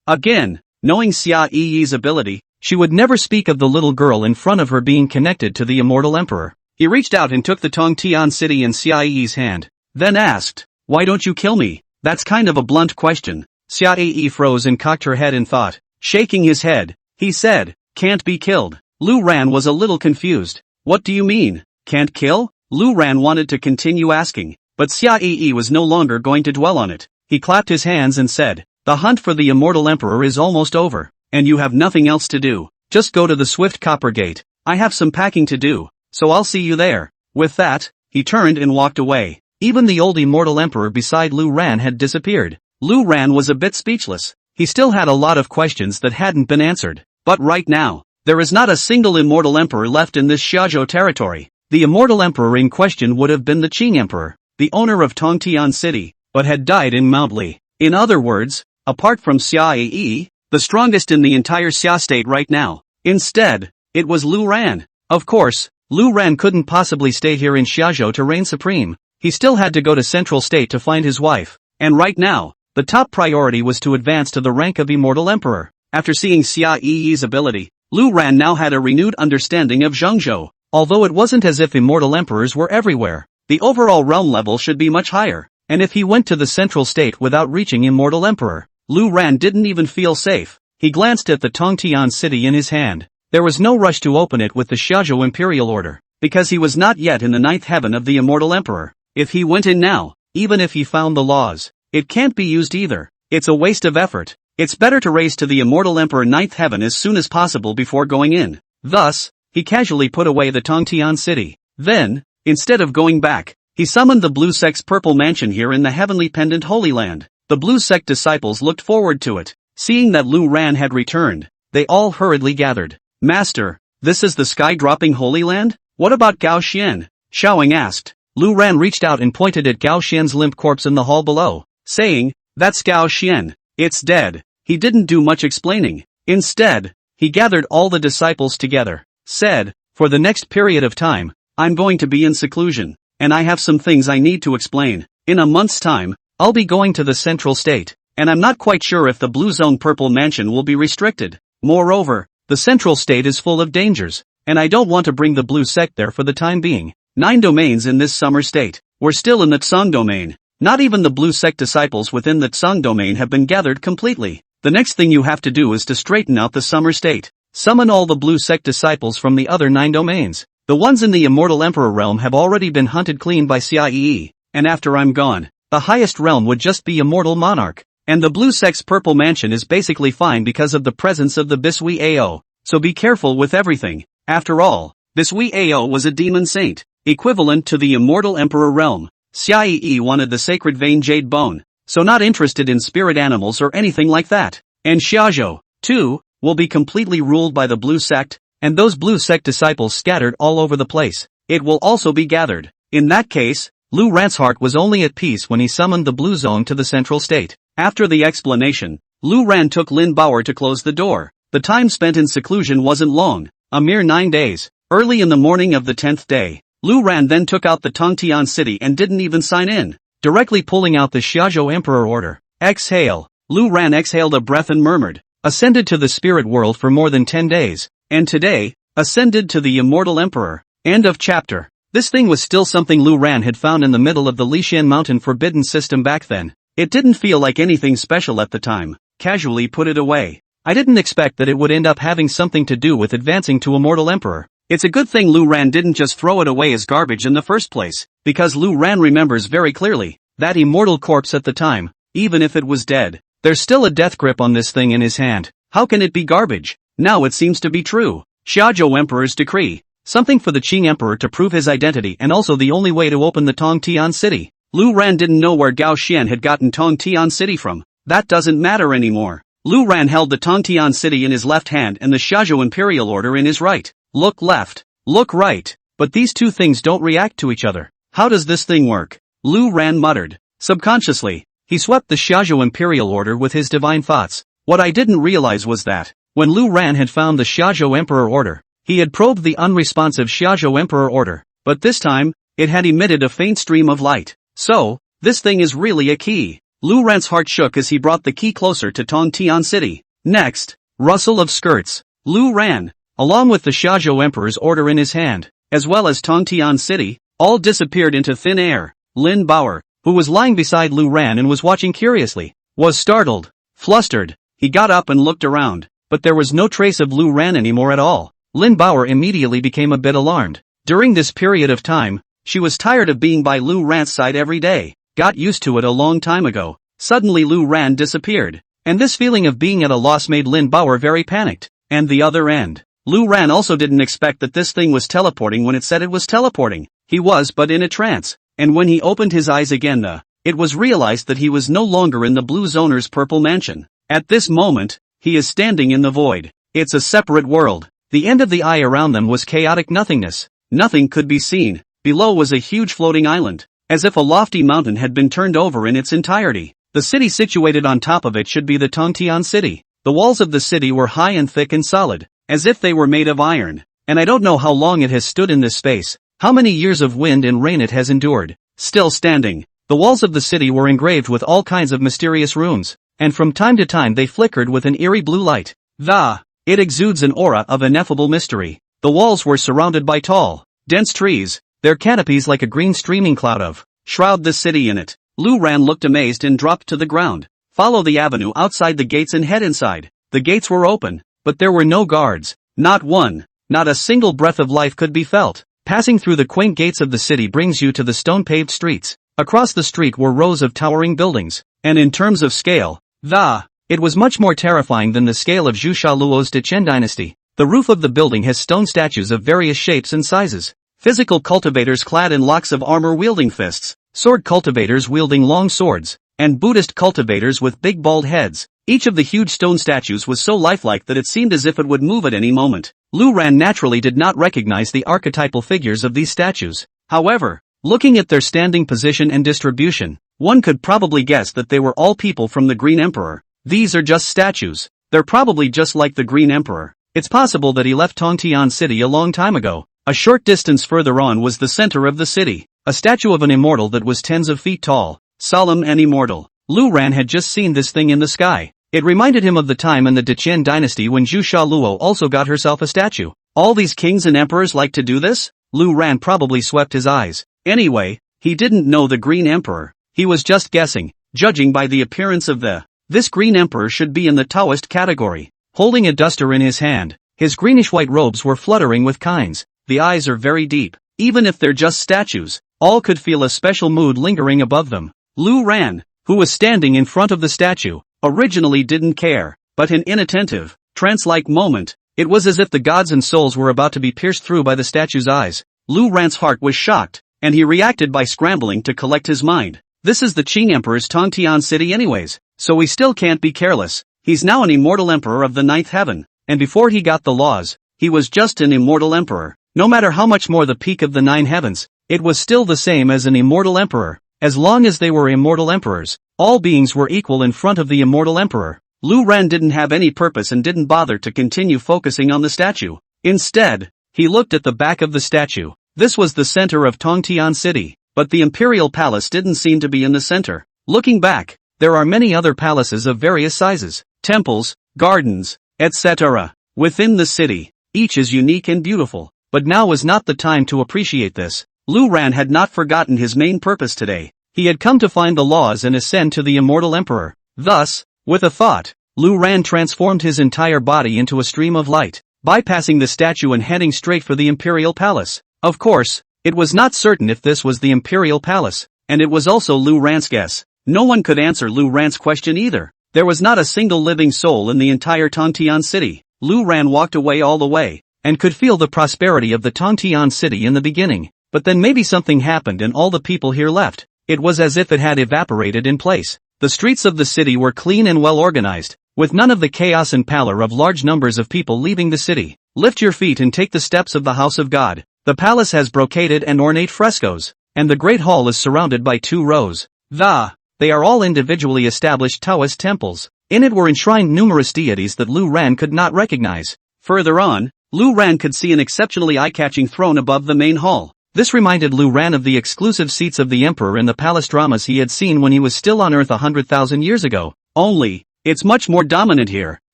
again, knowing Xiaoyi's ability, She would never speak of the little girl in front of her being connected to the immortal emperor. He reached out and took the Tongtian city in Xiaoyi's hand, then asked, "Why don't you kill me?" That's kind of a blunt question. Xiaoyi froze and cocked her head in thought. Shaking his head, he said, "Can't be killed." Lu Ran was a little confused. "What do you mean, can't kill?" Lu Ran wanted to continue asking, but Xiaoyi was no longer going to dwell on it. He clapped his hands and said, "The hunt for the immortal emperor is almost over, and you have nothing else to do. Just go to the Swift Copper Gate. I have some packing to do, so I'll see you there." With that, he turned and walked away. Even the old immortal emperor beside Lu Ran had disappeared. Lu Ran was a bit speechless. He still had a lot of questions that hadn't been answered. But right now, there is not a single immortal emperor left in this Xiaozhou territory. The immortal emperor in question would have been the Qing emperor, the owner of Tongtian city, but had died in Mount Li. In other words, apart from Xia Yi, the strongest in the entire Xia state right now. Instead, it was Lu Ran. Of course, Lu Ran couldn't possibly stay here in Xiaozhou to reign supreme. He still had to go to Central State to find his wife. And right now, the top priority was to advance to the rank of immortal emperor. After seeing Xia Yi's ability, Lu Ran now had a renewed understanding of Zhengzhou. Although it wasn't as if immortal emperors were everywhere, the overall realm level should be much higher. And if he went to the Central State without reaching immortal emperor, Lu Ran didn't even feel safe. He glanced at the Tongtian city in his hand. There was no rush to open it with the Xiaozhou Imperial Order, because he was not yet in the ninth heaven of the immortal emperor. If he went in now, even if he found the laws, it can't be used either. It's a waste of effort. It's better to race to the immortal emperor ninth heaven as soon as possible before going in. Thus, he casually put away the Tongtian city. Then, instead of going back, he summoned the Blue Sect's purple mansion here in the heavenly pendant Holy Land. The Blue Sect disciples looked forward to it. Seeing that Lu Ran had returned, they all hurriedly gathered. "Master, this is the sky-dropping Holy Land? What about Gao Xian?" Xiaoying asked. Lu Ran reached out and pointed at Gao Xian's limp corpse in the hall below, saying, "That's Gao Xian. It's dead." He didn't do much explaining. Instead, he gathered all the disciples together, said, "For the next period of time, I'm going to be in seclusion, and I have some things I need to explain. In a month's time, I'll be going to the Central State, and I'm not quite sure if the Blue Zone Purple Mansion will be restricted. Moreover, the Central State is full of dangers, and I don't want to bring the Blue Sect there for the time being. 9 domains in this summer state. We're still in the Tsang domain. Not even the Blue Sect disciples within the Tsang domain have been gathered completely. The next thing you have to do is to straighten out the summer state. Summon all the Blue Sect disciples from the other 9 domains. The ones in the Immortal Emperor realm have already been hunted clean by Xia, and after I'm gone, the highest realm would just be Immortal Monarch. And the Blue Sect's purple mansion is basically fine because of the presence of the Bisui Ao. So be careful with everything. After all, Bisui Ao was a demon saint, equivalent to the Immortal Emperor realm. Xia wanted the sacred vein jade bone, so not interested in spirit animals or anything like that. And Xiaozhou, too, will be completely ruled by the Blue Sect, and those Blue Sect disciples scattered all over the place. It will also be gathered. In that case, Lu Ran's heart was only at peace when he summoned the Blue Zone to the Central State. After the explanation, Lu Ran took Lin Bauer to close the door. The time spent in seclusion wasn't long, a mere 9 days. Early in the morning of the 10th day, Lu Ran then took out the Tongtian city and didn't even sign in, directly pulling out the Xiaozhou Emperor Order. Exhale. Lu Ran exhaled a breath and murmured, ascended to the spirit world for more than 10 days, and today, ascended to the Immortal Emperor. End of chapter. This thing was still something Lu Ran had found in the middle of the Lishan Mountain Forbidden System back then. It didn't feel like anything special at the time. Casually put it away. I didn't expect that it would end up having something to do with advancing to Immortal Emperor. It's a good thing Lu Ran didn't just throw it away as garbage in the first place, because Lu Ran remembers very clearly that immortal corpse at the time, even if it was dead. There's still a death grip on this thing in his hand. How can it be garbage? Now it seems to be true. Xiaozhou Emperor's decree. Something for the Qing Emperor to prove his identity and also the only way to open the Tongtian city. Lu Ran didn't know where Gao Xian had gotten Tongtian city from. That doesn't matter anymore. Lu Ran held the Tongtian city in his left hand and the Xiaozhou Imperial Order in his right. Look left. Look right. But these two things don't react to each other. How does this thing work? Lu Ran muttered. Subconsciously, he swept the Xiaozhou Imperial Order with his divine thoughts. What I didn't realize was that, when Lu Ran had found the Xiaozhou Emperor Order, he had probed the unresponsive Xiaozhou Emperor Order, but this time, it had emitted a faint stream of light. So, this thing is really a key. Lu Ran's heart shook as he brought the key closer to Tongtian City. Next, rustle of skirts. Lu Ran, along with the Shazhou Emperor's order in his hand, as well as Tongtian City, all disappeared into thin air. Lin Bauer, who was lying beside Lu Ran and was watching curiously, was startled, flustered. He got up and looked around, but there was no trace of Lu Ran anymore at all. Lin Bauer immediately became a bit alarmed. During this period of time, she was tired of being by Lu Ran's side every day, got used to it a long time ago. Suddenly Lu Ran disappeared, and this feeling of being at a loss made Lin Bauer very panicked. And the other end. Lu Ran also didn't expect that this thing was teleporting when it said it was teleporting. He was but in a trance, and when he opened his eyes again it was realized that he was no longer in the Blue Zoner's purple mansion. At this moment, he is standing in the void. It's a separate world. The end of the eye around them was chaotic nothingness. Nothing could be seen. Below was a huge floating island, as if a lofty mountain had been turned over in its entirety. The city situated on top of it should be the Tongtian City. The walls of the city were high and thick and solid, as if they were made of iron, and I don't know how long it has stood in this space, how many years of wind and rain it has endured. Still standing, the walls of the city were engraved with all kinds of mysterious runes, and from time to time they flickered with an eerie blue light. It exudes an aura of ineffable mystery. The walls were surrounded by tall, dense trees, their canopies like a green streaming cloud of shroud the city in it. Lu Ran looked amazed and dropped to the ground. Follow the avenue outside the gates and head inside. The gates were open, but there were no guards. Not one, not a single breath of life could be felt. Passing through the quaint gates of the city brings you to the stone-paved streets. Across the street were rows of towering buildings, and in terms of scale, it was much more terrifying than the scale of Zhu Shaluo's Dechen dynasty. The roof of the building has stone statues of various shapes and sizes. Physical cultivators clad in locks of armor wielding fists, sword cultivators wielding long swords, and Buddhist cultivators with big bald heads. Each of the huge stone statues was so lifelike that it seemed as if it would move at any moment. Lu Ran naturally did not recognize the archetypal figures of these statues. However, looking at their standing position and distribution, one could probably guess that they were all people from the Green Emperor. These are just statues. They're probably just like the Green Emperor. It's possible that he left Tongtian City a long time ago. A short distance further on was the center of the city, a statue of an immortal that was tens of feet tall, solemn and immortal. Lu Ran had just seen this thing in the sky. It reminded him of the time in the Dechen dynasty when Zhu Shaluo also got herself a statue. All these kings and emperors like to do this? Lu Ran probably swept his eyes. Anyway, he didn't know the Green Emperor. He was just guessing, judging by the appearance of this Green Emperor should be in the Taoist category. Holding a duster in his hand, his greenish-white robes were fluttering with kinds. The eyes are very deep. Even if they're just statues, all could feel a special mood lingering above them. Lu Ran, who was standing in front of the statue, originally didn't care, but in inattentive, trance-like moment, it was as if the gods and souls were about to be pierced through by the statue's eyes. Lu Ran's heart was shocked, and he reacted by scrambling to collect his mind. This is the Qing Emperor's Tongtian City anyways, so we still can't be careless. He's now an immortal emperor of the ninth heaven, and before he got the laws, he was just an immortal emperor. No matter how much more the peak of the nine heavens, it was still the same as an immortal emperor. As long as they were immortal emperors, all beings were equal in front of the immortal emperor. Lu Ran didn't have any purpose and didn't bother to continue focusing on the statue. Instead, he looked at the back of the statue. This was the center of Tongtian City, but the imperial palace didn't seem to be in the center. Looking back, there are many other palaces of various sizes, temples, gardens, etc. within the city. Each is unique and beautiful. But now was not the time to appreciate this. Lu Ran had not forgotten his main purpose today. He had come to find the laws and ascend to the immortal emperor. Thus, with a thought, Lu Ran transformed his entire body into a stream of light, bypassing the statue and heading straight for the imperial palace. Of course, it was not certain if this was the imperial palace, and it was also Lu Ran's guess. No one could answer Lu Ran's question either. There was not a single living soul in the entire Tongtian City. Lu Ran walked away all the way, and could feel the prosperity of the Tongtian City in the beginning, but then maybe something happened and all the people here left. It was as if it had evaporated in place. The streets of the city were clean and well organized, with none of the chaos and pallor of large numbers of people leaving the city. Lift your feet and take the steps of the house of God. The palace has brocaded and ornate frescoes, and the great hall is surrounded by 2 rows. They are all individually established Taoist temples. In it were enshrined numerous deities that Lu Ran could not recognize. Further on, Lu Ran could see an exceptionally eye-catching throne above the main hall. This reminded Lu Ran of the exclusive seats of the emperor in the palace dramas he had seen when he was still on Earth 100,000 years ago. Only, it's much more dominant here.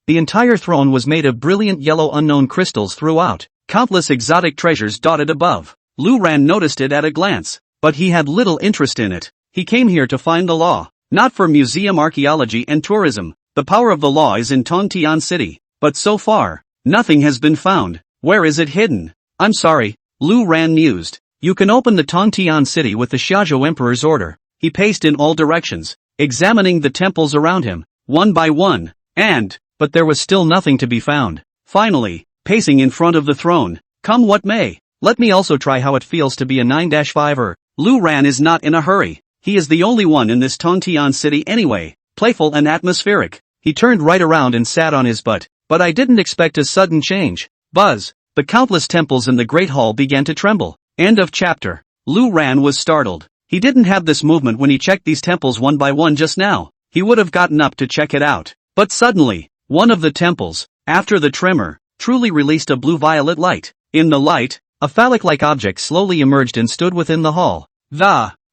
The entire throne was made of brilliant yellow unknown crystals throughout, countless exotic treasures dotted above. Lu Ran noticed it at a glance, but he had little interest in it. He came here to find the law, not for museum archaeology and tourism. The power of the law is in Tongtian City, but so far, nothing has been found. Where is it hidden? I'm sorry, Lu Ran mused. You can open the Tongtian City with the Xiaozhou Emperor's order. He paced in all directions, examining the temples around him, one by one, but there was still nothing to be found. Finally, pacing in front of the throne, come what may, let me also try how it feels to be a 9-5er. Lu Ran is not in a hurry. He is the only one in this Tongtian City anyway, playful and atmospheric. He turned right around and sat on his butt, but I didn't expect a sudden change. Buzz! The countless temples in the Great Hall began to tremble. End of chapter. Lu Ran was startled. He didn't have this movement when he checked these temples one by one just now. He would have gotten up to check it out. But suddenly, one of the temples, after the tremor, truly released a blue-violet light. In the light, a phallic-like object slowly emerged and stood within the hall.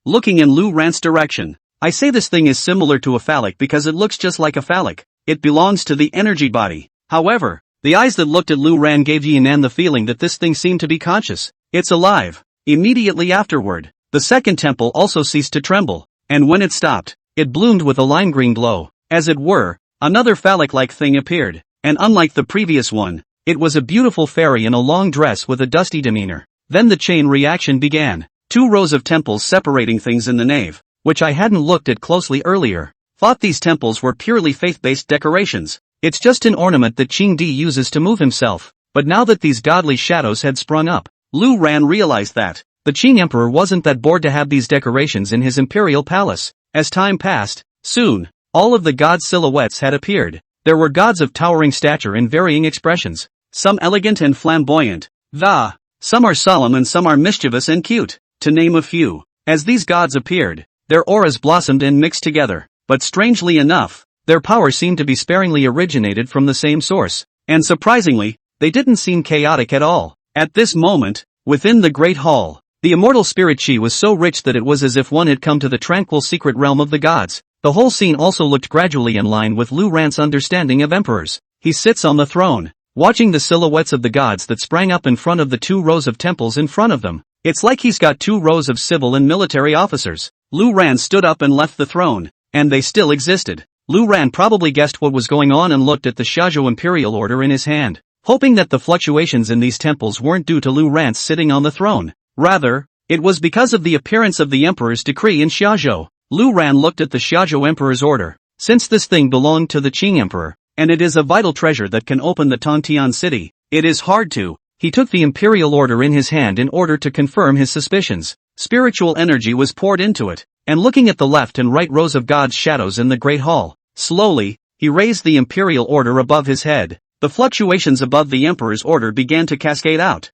Looking in Lu Ran's direction. I say this thing is similar to a phallic because it looks just like a phallic. It belongs to the energy body. However, the eyes that looked at Lu Ran gave Yinan the feeling that this thing seemed to be conscious. It's alive. Immediately afterward, the second temple also ceased to tremble, and when it stopped, it bloomed with a lime green glow. As it were, another phallic-like thing appeared, and unlike the previous one, it was a beautiful fairy in a long dress with a dusty demeanor. Then the chain reaction began. 2 rows of temples separating things in the nave, which I hadn't looked at closely earlier. Thought these temples were purely faith-based decorations. It's just an ornament that Qing Di uses to move himself. But now that these godly shadows had sprung up, Lu Ran realized that the Qing Emperor wasn't that bored to have these decorations in his imperial palace. As time passed, soon, all of the god silhouettes had appeared. There were gods of towering stature in varying expressions, some elegant and flamboyant, some are solemn and some are mischievous and cute, to name a few. As these gods appeared, their auras blossomed and mixed together, but strangely enough, their power seemed to be sparingly originated from the same source, and surprisingly, they didn't seem chaotic at all. At this moment, within the Great Hall, the immortal spirit chi was so rich that it was as if one had come to the tranquil secret realm of the gods. The whole scene also looked gradually in line with Lu Ran's understanding of emperors. He sits on the throne, watching the silhouettes of the gods that sprang up in front of the 2 rows of temples in front of them. It's like he's got 2 rows of civil and military officers. Lu Ran stood up and left the throne, and they still existed. Lu Ran probably guessed what was going on and looked at the Xiaozhou Imperial Order in his hand, hoping that the fluctuations in these temples weren't due to Lu Ran sitting on the throne. Rather, it was because of the appearance of the Emperor's decree in Xiaozhou. Lu Ran looked at the Xiaozhou Emperor's order. Since this thing belonged to the Qing Emperor, and it is a vital treasure that can open the Tongtian City, it is hard to. He took the imperial order in his hand in order to confirm his suspicions. Spiritual energy was poured into it, and looking at the left and right rows of God's shadows in the Great Hall, slowly, he raised the imperial order above his head. The fluctuations above the emperor's order began to cascade out.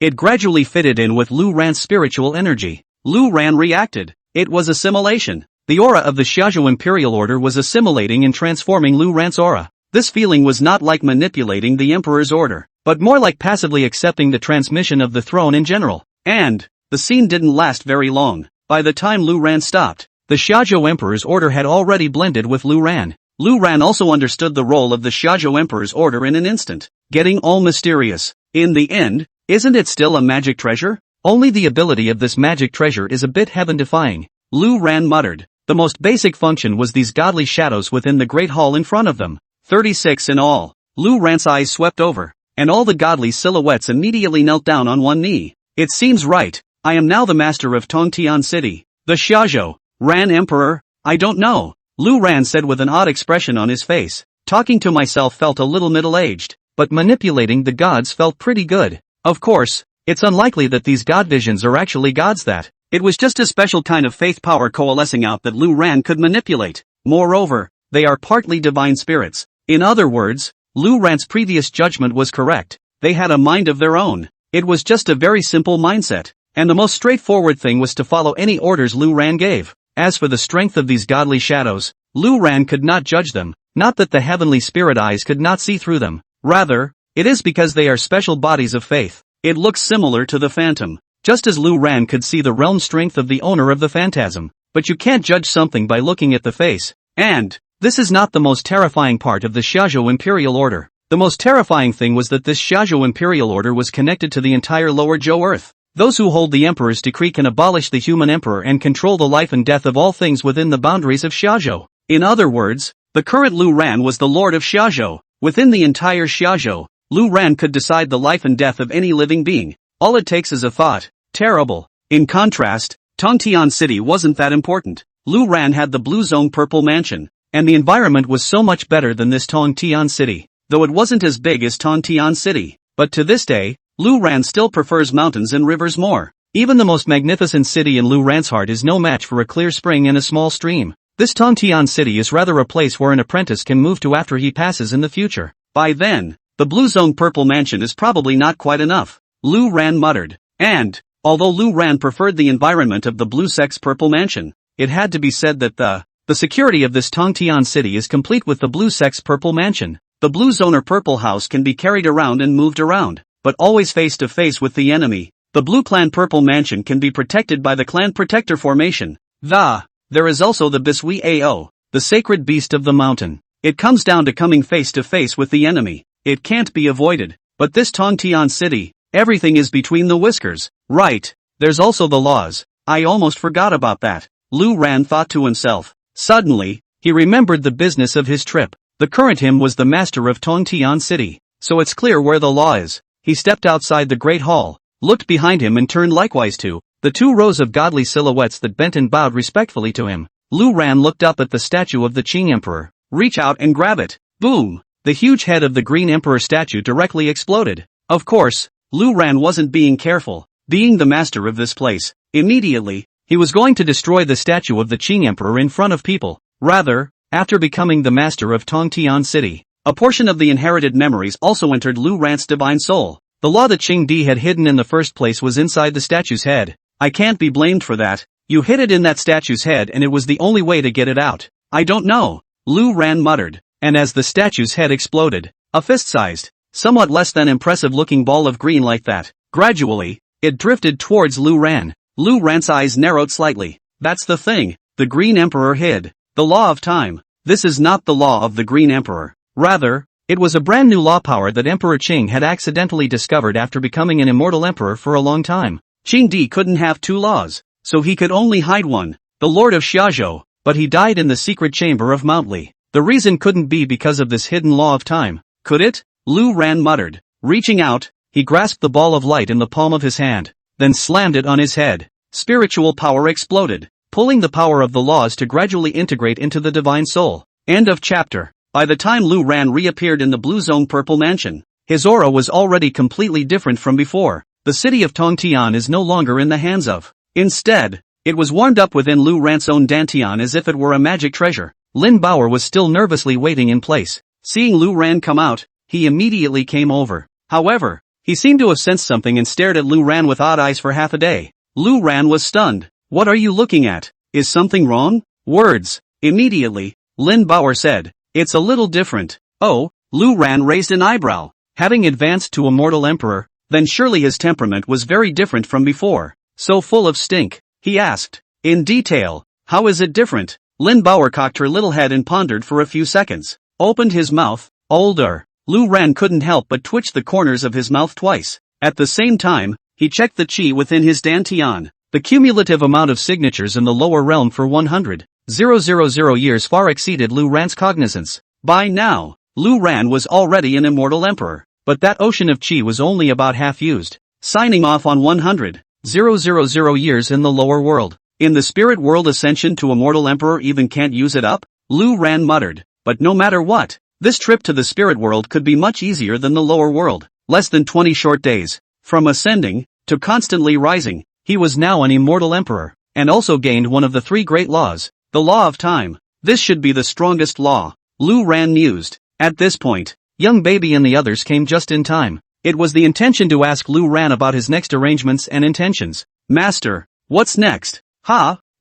It gradually fitted in with Lu Ran's spiritual energy. Lu Ran reacted. It was assimilation. The aura of the Xiaozhou imperial order was assimilating and transforming Lu Ran's aura. This feeling was not like manipulating the emperor's order, but more like passively accepting the transmission of the throne in general. And the scene didn't last very long. By the time Lu Ran stopped, the Xiaozhou emperor's order had already blended with Lu Ran. Lu Ran also understood the role of the Xiaozhou emperor's order in an instant, getting all mysterious. In the end, isn't it still a magic treasure? Only the ability of this magic treasure is a bit heaven-defying. Lu Ran muttered. The most basic function was these godly shadows within the great hall in front of them. 36 in all. Lu Ran's eyes swept over, and all the godly silhouettes immediately knelt down on one knee. It seems right. I am now the master of Tongtian City. The Xiaozhou Ran Emperor? I don't know. Lu Ran said with an odd expression on his face. Talking to myself felt a little middle-aged, but manipulating the gods felt pretty good. Of course, it's unlikely that these god visions are actually gods that. It was just a special kind of faith power coalescing out that Lu Ran could manipulate. Moreover, they are partly divine spirits. In other words, Lu Ran's previous judgment was correct. They had a mind of their own. It was just a very simple mindset. And the most straightforward thing was to follow any orders Lu Ran gave. As for the strength of these godly shadows, Lu Ran could not judge them. Not that the heavenly spirit eyes could not see through them. Rather, it is because they are special bodies of faith. It looks similar to the phantom. Just as Lu Ran could see the realm strength of the owner of the phantasm. But you can't judge something by looking at the face. And This is not the most terrifying part of the Xiaozhou Imperial Order. The most terrifying thing was that this Xiaozhou Imperial Order was connected to the entire Lower Zhou Earth. Those who hold the Emperor's decree can abolish the human emperor and control the life and death of all things within the boundaries of Xiaozhou. In other words, the current Lu Ran was the Lord of Xiaozhou. Within the entire Xiaozhou, Lu Ran could decide the life and death of any living being. All it takes is a thought. Terrible. In contrast, Tongtian City wasn't that important. Lu Ran had the Blue Zone Purple Mansion, and the environment was so much better than this Tongtian City, though it wasn't as big as Tongtian City. But to this day, Lu Ran still prefers mountains and rivers more. Even the most magnificent city in Lu Ran's heart is no match for a clear spring and a small stream. This Tongtian City is rather a place where an apprentice can move to after he passes in the future. By then, the Blue Zone Purple Mansion is probably not quite enough, Lu Ran muttered. And, although Lu Ran preferred the environment of the Blue Sex Purple Mansion, it had to be said that the security of this Tongtian City is complete with the Blue Sex Purple Mansion. The Blue Zone or Purple House can be carried around and moved around, but always face to face with the enemy. The Blue Clan Purple Mansion can be protected by the Clan Protector Formation. There is also the Bisui Ao, the sacred beast of the mountain. It comes down to coming face to face with the enemy. It can't be avoided. But this Tongtian City, everything is between the whiskers. Right. There's also the laws. I almost forgot about that, Lu Ran thought to himself. Suddenly, he remembered the business of his trip. The current him was the master of Tongtian City, so it's clear where the law is. He stepped outside the great hall, looked behind him and turned likewise to the two rows of godly silhouettes that bent and bowed respectfully to him. Lu Ran looked up at the statue of the Qing Emperor. Reach out and grab it. Boom! The huge head of the Green Emperor statue directly exploded. Of course, Lu Ran wasn't being careful. Being the master of this place, immediately, he was going to destroy the statue of the Qing Emperor in front of people. Rather, after becoming the master of Tongtian City, a portion of the inherited memories also entered Lu Ran's divine soul. The law that Qing Di had hidden in the first place was inside the statue's head. I can't be blamed for that. You hid it in that statue's head and it was the only way to get it out. I don't know, Lu Ran muttered. And as the statue's head exploded, a fist-sized, somewhat less than impressive-looking ball of green like that, gradually, it drifted towards Lu Ran. Lu Ran's eyes narrowed slightly. That's the thing, the Green Emperor hid. The law of time. This is not the law of the Green Emperor. Rather, it was a brand new law power that Emperor Qing had accidentally discovered after becoming an immortal emperor for a long time. Qing Di couldn't have two laws, so he could only hide one, the Lord of Xiaozhou, but he died in the secret chamber of Mount Li. The reason couldn't be because of this hidden law of time, could it? Lu Ran muttered. Reaching out, he grasped the ball of light in the palm of his hand, then slammed it on his head. Spiritual power exploded, pulling the power of the laws to gradually integrate into the divine soul. End of chapter. By the time Lu Ran reappeared in the Blue Zone Purple Mansion, his aura was already completely different from before. The city of Tongtian is no longer in the hands of. Instead, it was warmed up within Lu Ran's own Dantian as if it were a magic treasure. Lin Bauer was still nervously waiting in place. Seeing Lu Ran come out, he immediately came over. However, he seemed to have sensed something and stared at Lu Ran with odd eyes for half a day. Lu Ran was stunned. What are you looking at? Is something wrong? Words. Immediately, Lin Bauer said. It's a little different. Oh, Lu Ran raised an eyebrow. Having advanced to a mortal emperor, then surely his temperament was very different from before. So full of stink. He asked. In detail. How is it different? Lin Bauer cocked her little head and pondered for a few seconds. Opened his mouth. Older. Lu Ran couldn't help but twitch the corners of his mouth twice. At the same time, he checked the qi within his Dantian. The cumulative amount of signatures in the lower realm for 100,000 years far exceeded Lu Ran's cognizance. By now, Lu Ran was already an immortal emperor, but that ocean of qi was only about half used. Signing off on 100,000 years in the lower world. In the spirit world, ascension to a mortal emperor even can't use it up? Lu Ran muttered. But no matter what, this trip to the spirit world could be much easier than the lower world. Less than 20 short days. From ascending, to constantly rising, he was now an immortal emperor, and also gained one of the three great laws, the law of time. This should be the strongest law, Lu Ran mused. At this point, young baby and the others came just in time. It was the intention to ask Lu Ran about his next arrangements and intentions. Master, what's next?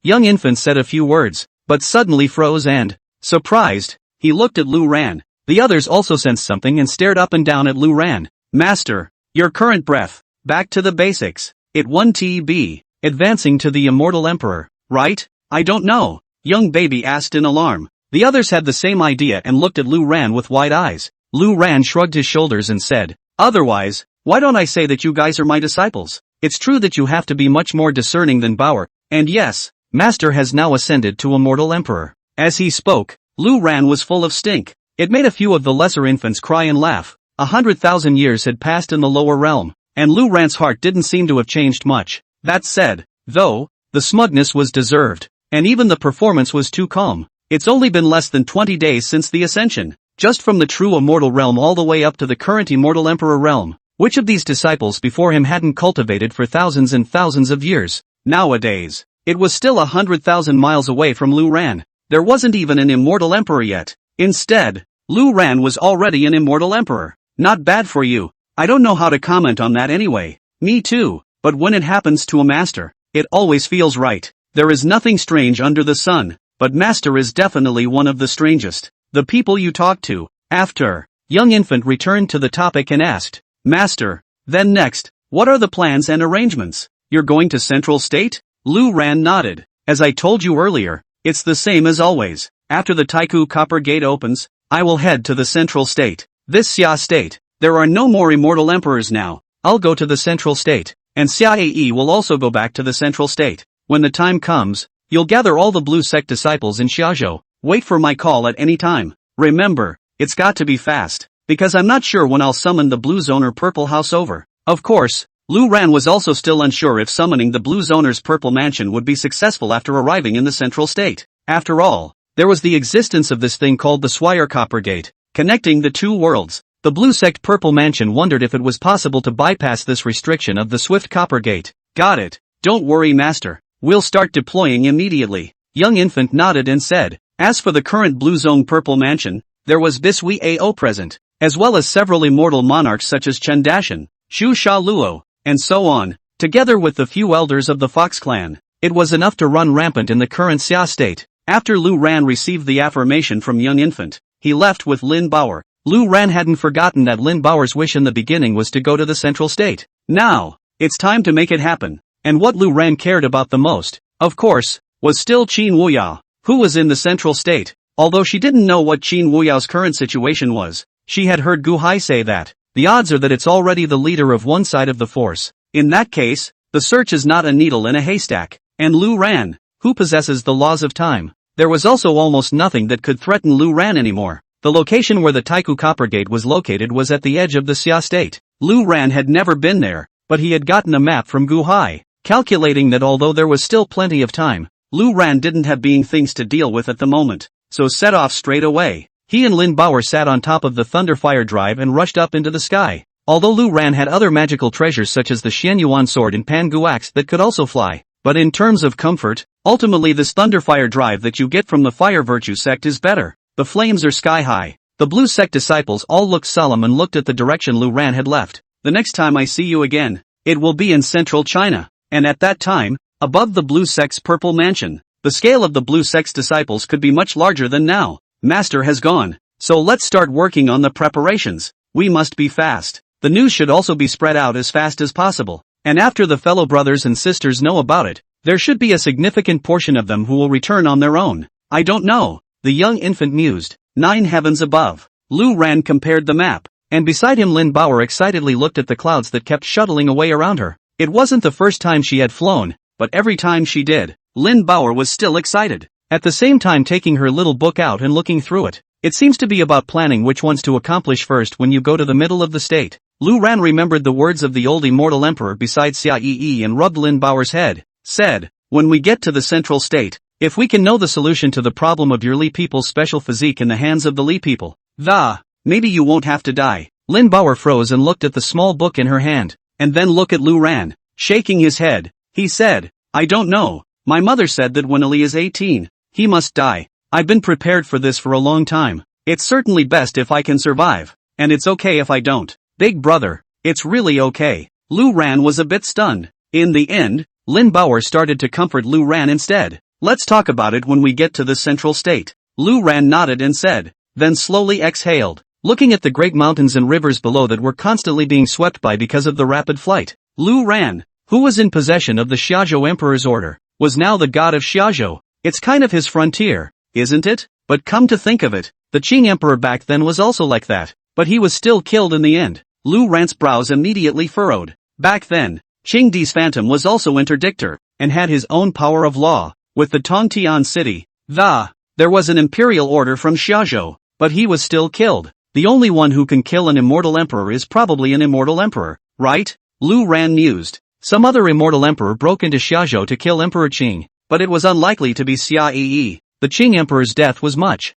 Young infant said a few words, but suddenly froze and, surprised, he looked at Lu Ran. The others also sensed something and stared up and down at Lu Ran. Master, your current breath, back to the basics. It 1TB, advancing to the immortal emperor, right? I don't know, young baby asked in alarm. The others had the same idea and looked at Lu Ran with wide eyes. Lu Ran shrugged his shoulders and said, "Otherwise, why don't I say that you guys are my disciples? It's true that you have to be much more discerning than Bauer, and yes, Master has now ascended to Immortal Emperor." As he spoke, Lu Ran was full of stink. It made a few of the lesser infants cry and laugh. 100,000 years had passed in the lower realm, and Lu Ran's heart didn't seem to have changed much. That said, though, the smugness was deserved, and even the performance was too calm. It's only been less than 20 days since the ascension, just from the true immortal realm all the way up to the current Immortal Emperor realm. Which of these disciples before him hadn't cultivated for thousands and thousands of years? Nowadays, it was still 100,000 miles away from Lu Ran. There wasn't even an Immortal Emperor yet. Instead, Lu Ran was already an Immortal Emperor. Not bad for you. I don't know how to comment on that anyway. Me too, but when it happens to a master, it always feels right. There is nothing strange under the sun, but Master is definitely one of the strangest. The people you talk to. After, young infant returned to the topic and asked, "Master, then next, what are the plans and arrangements? You're going to Central State?" Lu Ran nodded. "As I told you earlier, it's the same as always. After the Taiku Copper Gate opens, I will head to the Central State. This Xia State, there are no more Immortal Emperors now. I'll go to the Central State, and Xia will also go back to the Central State. When the time comes, you'll gather all the Blue Sect disciples in Xiazhou. Wait for my call at any time. Remember, it's got to be fast, because I'm not sure when I'll summon the Blue Zone or Purple House over." Of course, Lu Ran was also still unsure if summoning the Blue Zoner's Purple Mansion would be successful after arriving in the Central State. After all, there was the existence of this thing called the Swire Copper Gate, connecting the two worlds. The Blue Sect Purple Mansion wondered if it was possible to bypass this restriction of the Swift Copper Gate. "Got it. Don't worry, Master. We'll start deploying immediately." Young infant nodded and said, "As for the current Blue Zone Purple Mansion, there was Bisui Ao present, as well as several immortal monarchs such as Chen Dashan, Shu Sha Luo, and so on, together with the few elders of the Fox clan. It was enough to run rampant in the current Xia state." After Lu Ran received the affirmation from young infant, he left with Lin Bauer. Lu Ran hadn't forgotten that Lin Bauer's wish in the beginning was to go to the Central State. Now, it's time to make it happen. And what Lu Ran cared about the most, of course, was still Qin Wuyao, who was in the Central State. Although she didn't know what Qin Wuyao's current situation was, she had heard Gu Hai say that the odds are that it's already the leader of one side of the force. In that case, the search is not a needle in a haystack. And Lu Ran, who possesses the laws of time. There was also almost nothing that could threaten Lu Ran anymore. The location where the Taiku Copper Gate was located was at the edge of the Xia state. Lu Ran had never been there, but he had gotten a map from Gu Hai, calculating that although there was still plenty of time, Lu Ran didn't have being things to deal with at the moment, so set off straight away. He and Lin Bauer sat on top of the Thunderfire Drive and rushed up into the sky. Although Lu Ran had other magical treasures such as the Xian Yuan sword and Pan Gu axe that could also fly, but in terms of comfort, ultimately this Thunderfire Drive that you get from the Fire Virtue sect is better. The flames are sky high. The Blue Sect disciples all looked solemn and looked at the direction Lu Ran had left. "The next time I see you again, it will be in central China." And at that time, above the Blue Sect's Purple Mansion, the scale of the Blue Sect's disciples could be much larger than now. "Master has gone, so let's start working on the preparations. We must be fast. The news should also be spread out as fast as possible. And after the fellow brothers and sisters know about it, there should be a significant portion of them who will return on their own. I don't know," the young infant mused. 9 heavens above. Lu Ran compared the map, and beside him Lin Bauer excitedly looked at the clouds that kept shuttling away around her. It wasn't the first time she had flown, but every time she did, Lin Bauer was still excited, at the same time taking her little book out and looking through it. It seems to be about planning which ones to accomplish first when you go to the middle of the state. Lu Ran remembered the words of the old immortal emperor beside Xia Yi and rubbed Lin Bauer's head, said, "When we get to the central state, if we can know the solution to the problem of your Li people's special physique in the hands of the Li people, maybe you won't have to die." Lin Bauer froze and looked at the small book in her hand, and then looked at Lu Ran, shaking his head. He said, "I don't know. My mother said that when Ali is 18, he must die. I've been prepared for this for a long time. It's certainly best if I can survive, and it's okay if I don't. Big brother, it's really okay." Lu Ran was a bit stunned. In the end, Lin Bauer started to comfort Lu Ran instead. "Let's talk about it when we get to the central state." Lu Ran nodded and said, then slowly exhaled, looking at the great mountains and rivers below that were constantly being swept by because of the rapid flight. Lu Ran, who was in possession of the Xiazhou Emperor's order, was now the god of Xiazhou. It's kind of his frontier, isn't it? But come to think of it, the Qing emperor back then was also like that, but he was still killed in the end. Lu Ran's brows immediately furrowed. Back then, Qing Di's phantom was also interdictor, and had his own power of law, with the Tongtian city. There was an imperial order from Xiazhou, but he was still killed. The only one who can kill an immortal emperor is probably an immortal emperor, right? Lu Ran mused. Some other immortal emperor broke into Xiazhou to kill Emperor Qing, but it was unlikely to be Xia Yi. The Qing emperor's death was much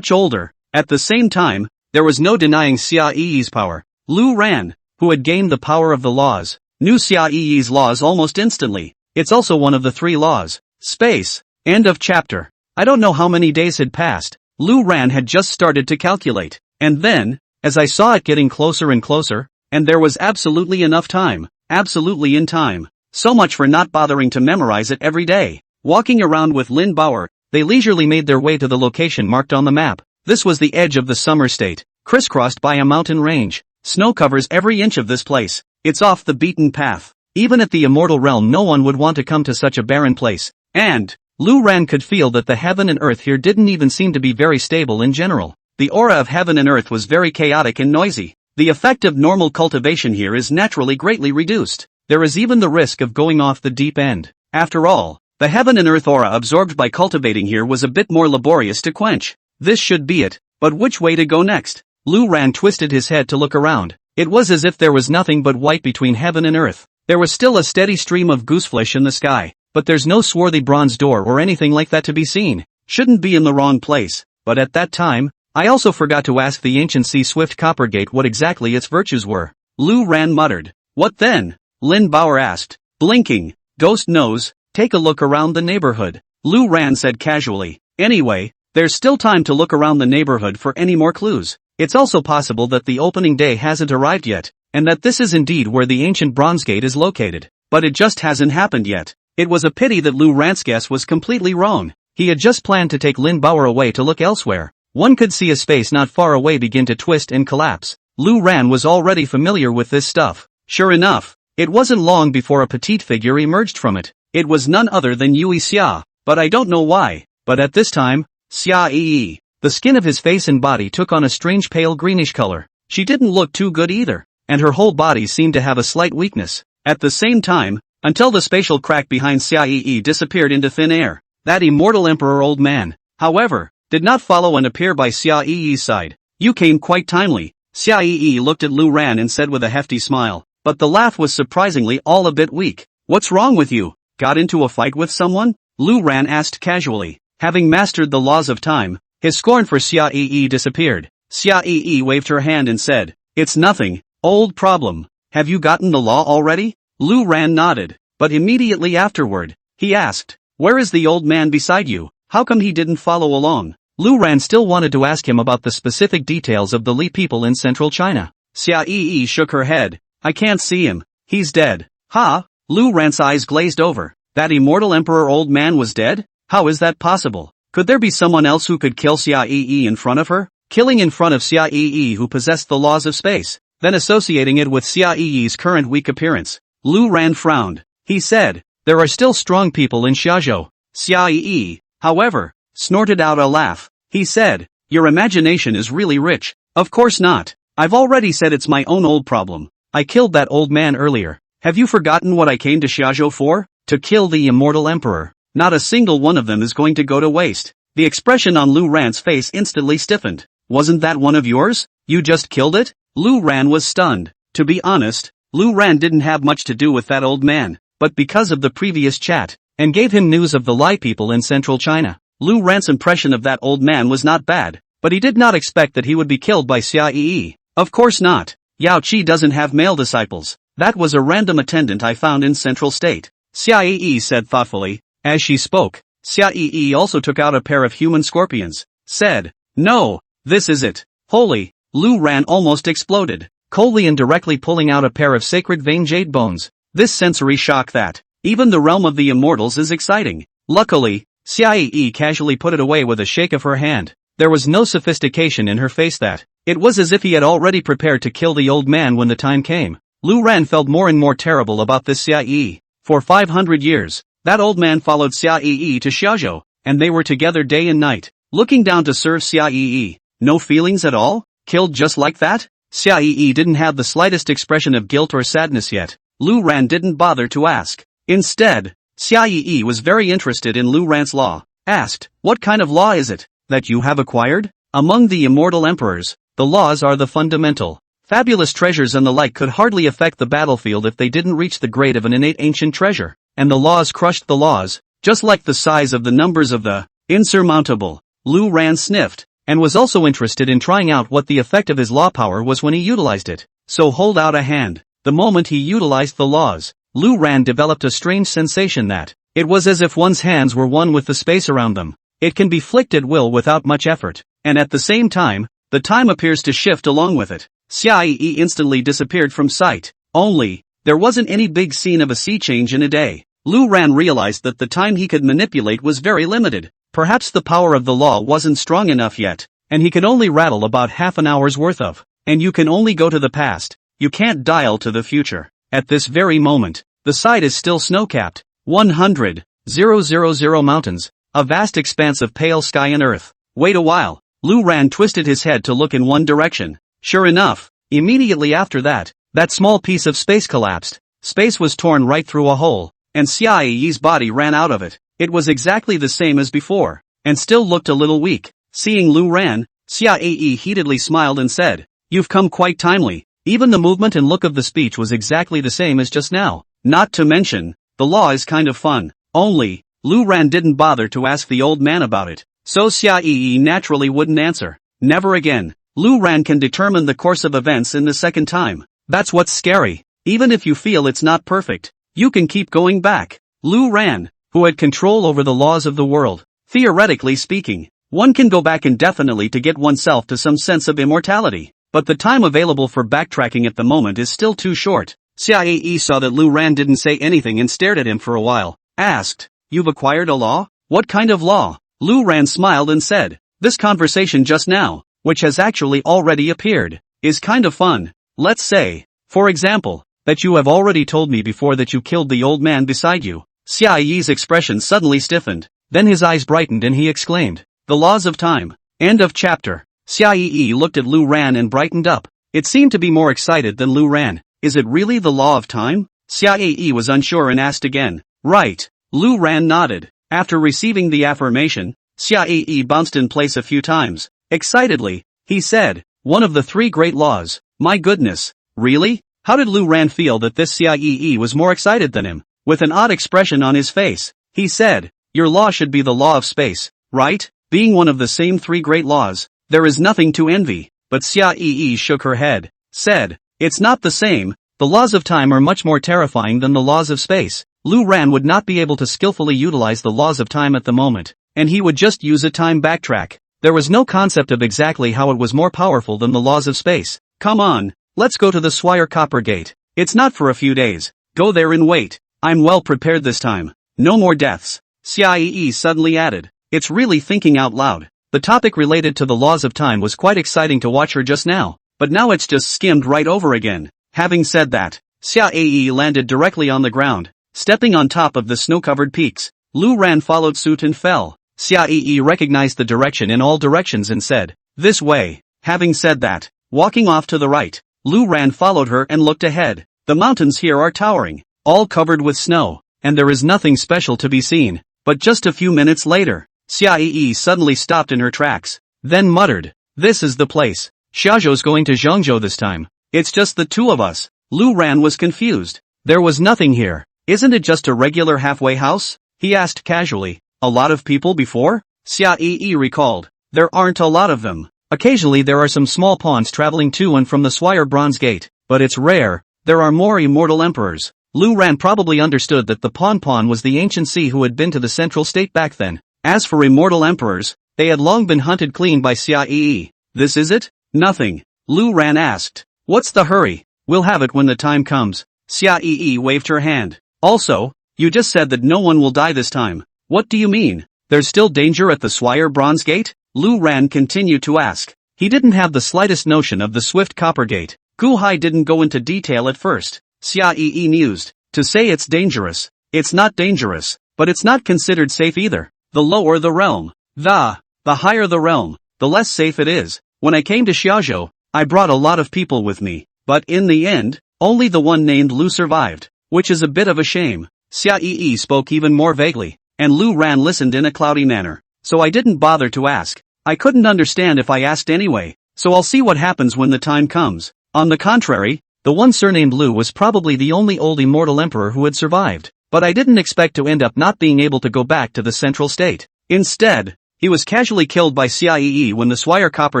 older. At the same time, there was no denying Xia Yi's power. Lu Ran, who had gained the power of the laws, knew Xia Yi's laws almost instantly. It's also one of the 3 laws. Space. End of chapter. I don't know how many days had passed. Lu Ran had just started to calculate. And then, as I saw it getting closer and closer, and there was absolutely enough time, absolutely in time. So much for not bothering to memorize it every day. Walking around with Lin Bauer, they leisurely made their way to the location marked on the map. This was the edge of the summer state, crisscrossed by a mountain range. Snow covers every inch of this place. It's off the beaten path. Even at the immortal realm no one would want to come to such a barren place. And Lu Ran could feel that the heaven and earth here didn't even seem to be very stable in general. The aura of heaven and earth was very chaotic and noisy. The effect of normal cultivation here is naturally greatly reduced. There is even the risk of going off the deep end. After all, the heaven and earth aura absorbed by cultivating here was a bit more laborious to quench. This should be it, but which way to go next? Lu Ran twisted his head to look around. It was as if there was nothing but white between heaven and earth. There was still a steady stream of gooseflesh in the sky, but there's no swarthy bronze door or anything like that to be seen. Shouldn't be in the wrong place, but at that time, I also forgot to ask the ancient sea-swift Coppergate what exactly its virtues were. Lu Ran muttered. What then? Lin Bauer asked. Blinking. Ghost knows. Take a look around the neighborhood. Lu Ran said casually. Anyway, there's still time to look around the neighborhood for any more clues. It's also possible that the opening day hasn't arrived yet, and that this is indeed where the ancient Bronze Gate is located. But it just hasn't happened yet. It was a pity that Lu Ran's guess was completely wrong. He had just planned to take Lin Bauer away to look elsewhere. One could see a space not far away begin to twist and collapse. Lu Ran was already familiar with this stuff. Sure enough, it wasn't long before a petite figure emerged from it. It was none other than Yui Xia, but I don't know why. But at this time, Xia Yi. The skin of his face and body took on a strange pale greenish color. She didn't look too good either, and her whole body seemed to have a slight weakness. At the same time, until the spatial crack behind Xia Yi disappeared into thin air, that immortal emperor old man, however, did not follow and appear by Xia Yi's side. You came quite timely. Xia Yi looked at Lu Ran and said with a hefty smile, but the laugh was surprisingly all a bit weak. What's wrong with you? Got into a fight with someone? Lu Ran asked casually. Having mastered the laws of time, his scorn for Xia Yi disappeared. Xia Yi waved her hand and said, It's nothing, old problem. Have you gotten the law already? Lu Ran nodded, but immediately afterward, he asked, Where is the old man beside you? How come he didn't follow along? Lu Ran still wanted to ask him about the specific details of the Li people in central China. Xia Yi shook her head. I can't see him. He's dead. Ha? Lu Ran's eyes glazed over. That immortal emperor old man was dead? How is that possible? Could there be someone else who could kill Xia Yi in front of her? Killing in front of Xia Yi who possessed the laws of space, then associating it with Xia Yi's current weak appearance. Lu Ran frowned. He said, There are still strong people in Xiazhou. Xia Yi, however, snorted out a laugh. He said, Your imagination is really rich. Of course not. I've already said it's my own old problem. I killed that old man earlier. Have you forgotten what I came to Xiazhou for? To kill the immortal emperor. Not a single one of them is going to go to waste. The expression on Lu Ran's face instantly stiffened. Wasn't that one of yours? You just killed it? Lu Ran was stunned. To be honest, Lu Ran didn't have much to do with that old man, but because of the previous chat, and gave him news of the Lai people in central China, Lu Ran's impression of that old man was not bad, but he did not expect that he would be killed by Xia Yi. Of course not. Yao Qi doesn't have male disciples. That was a random attendant I found in central state. Xia Yi said thoughtfully. As she spoke, Xia Yi also took out a pair of human scorpions. Said, No, this is it. Holy. Lu Ran almost exploded, coldly and directly pulling out a pair of sacred vein jade bones. This sensory shock that, even the realm of the immortals is exciting. Luckily, Xia Yi casually put it away with a shake of her hand. There was no sophistication in her face that. It was as if he had already prepared to kill the old man when the time came. Lu Ran felt more and more terrible about this Xia Yi. For 500 years, that old man followed Xia Yi to Xiazhou, and they were together day and night. looking down to serve Xia. No feelings at all? Killed just like that? Xia didn't have the slightest expression of guilt or sadness yet. Lu Ran didn't bother to ask. Instead, Xia was very interested in Lu Ran's law. Asked, what kind of law is it that you have acquired? Among the immortal emperors, the laws are the fundamental. Fabulous treasures and the like could hardly affect the battlefield if they didn't reach the grade of an innate ancient treasure, and the laws crushed the laws, just like the size of the numbers of the insurmountable. Lu Ran sniffed, and was also interested in trying out what the effect of his law power was when he utilized it. So hold out a hand. The moment he utilized the laws, Lu Ran developed a strange sensation that it was as if one's hands were one with the space around them. It can be flicked at will without much effort, and at the same time, the time appears to shift along with it. Xia instantly disappeared from sight. Only, there wasn't any big scene of a sea change in a day. Lu Ran realized that the time he could manipulate was very limited. Perhaps the power of the law wasn't strong enough yet, and he could only rattle about half an hour's worth of. And you can only go to the past, you can't dial to the future. At this very moment, the side is still snow-capped. 100,000 mountains, a vast expanse of pale sky and earth. Wait a while. Lu Ran twisted his head to look in one direction. Sure enough, immediately after that, that small piece of space collapsed. Space was torn right through a hole, and Xiaoyi's body ran out of it. It was exactly the same as before, and still looked a little weak. Seeing Lu Ran, Xiaoyi heatedly smiled and said, "You've come quite timely." Even the movement and look of the speech was exactly the same as just now. Not to mention, the law is kind of fun. Only, Lu Ran didn't bother to ask the old man about it, so Xiaoyi naturally wouldn't answer. Never again. Lu Ran can determine the course of events in the second time. That's what's scary. Even if you feel it's not perfect, you can keep going back. Lu Ran, who had control over the laws of the world. Theoretically speaking, one can go back indefinitely to get oneself to some sense of immortality, but the time available for backtracking at the moment is still too short. Xia saw that Lu Ran didn't say anything and stared at him for a while. Asked, "You've acquired a law? What kind of law?" Lu Ran smiled and said, "This conversation just now, which has actually already appeared, is kind of fun. Let's say, for example, that you have already told me before that you killed the old man beside you." Xiaoyi's expression suddenly stiffened, then his eyes brightened and he exclaimed, "The laws of time." End of chapter. Xiaoyi looked at Lu Ran and brightened up. It seemed to be more excited than Lu Ran. Is it really the law of time? Xiaoyi was unsure and asked again. Right. Lu Ran nodded. After receiving the affirmation, Xiaoyi bounced in place a few times. Excitedly, he said, "One of the three great laws." My goodness. Really? How did Lu Ran feel that this Xiaoyi was more excited than him? With an odd expression on his face, he said, "Your law should be the law of space, right? Being one of the same three great laws, there is nothing to envy." But Xiaoyi shook her head, said, "It's not the same. The laws of time are much more terrifying than the laws of space." Lu Ran would not be able to skillfully utilize the laws of time at the moment, and he would just use a time backtrack. There was no concept of exactly how it was more powerful than the laws of space. Come on, let's go to the Swire Copper Gate. It's not for a few days. Go there and wait. I'm well prepared this time. No more deaths. Xiaoyi suddenly added. It's really thinking out loud. The topic related to the laws of time was quite exciting to watch her just now, but now it's just skimmed right over again. Having said that, Xiaoyi landed directly on the ground, stepping on top of the snow-covered peaks. Lu Ran followed suit and fell. Xiaoyi recognized the direction in all directions and said, "This way." Having said that, walking off to the right, Lu Ran followed her and looked ahead. The mountains here are towering, all covered with snow, and there is nothing special to be seen. But just a few minutes later, Xiaoyi suddenly stopped in her tracks, then muttered, "This is the place. Xiaozhou's going to Zhengzhou this time. It's just the two of us." Lu Ran was confused. There was nothing here. "Isn't it just a regular halfway house?" he asked casually. "A lot of people before?" Xiaoyi recalled. "There aren't a lot of them. Occasionally there are some small pawns traveling to and from the Swire Bronze Gate, but it's rare. There are more immortal emperors." Lu Ran probably understood that the Pawn was the ancient sea who had been to the central state back then. As for immortal emperors, they had long been hunted clean by Xiaoyi. "This is it?" "Nothing." Lu Ran asked. "What's the hurry? We'll have it when the time comes." Xiaoyi waved her hand. "Also, you just said that no one will die this time. What do you mean? There's still danger at the Swire Bronze Gate?" Lu Ran continued to ask. He didn't have the slightest notion of the Swift Copper Gate. Gu Hai didn't go into detail at first. Xiaoyi mused. To say it's dangerous. It's not dangerous, but it's not considered safe either. The lower the realm, the The higher the realm, the less safe it is. When I came to Xiaozhou, I brought a lot of people with me, but in the end, only the one named Lu survived, which is a bit of a shame. Xia Yi spoke even more vaguely, and Lu Ran listened in a cloudy manner, so I didn't bother to ask. I couldn't understand if I asked anyway, so I'll see what happens when the time comes. On the contrary, the one surnamed Lu was probably the only old immortal emperor who had survived, but I didn't expect to end up not being able to go back to the central state. Instead, he was casually killed by Xia Yi when the Swire Copper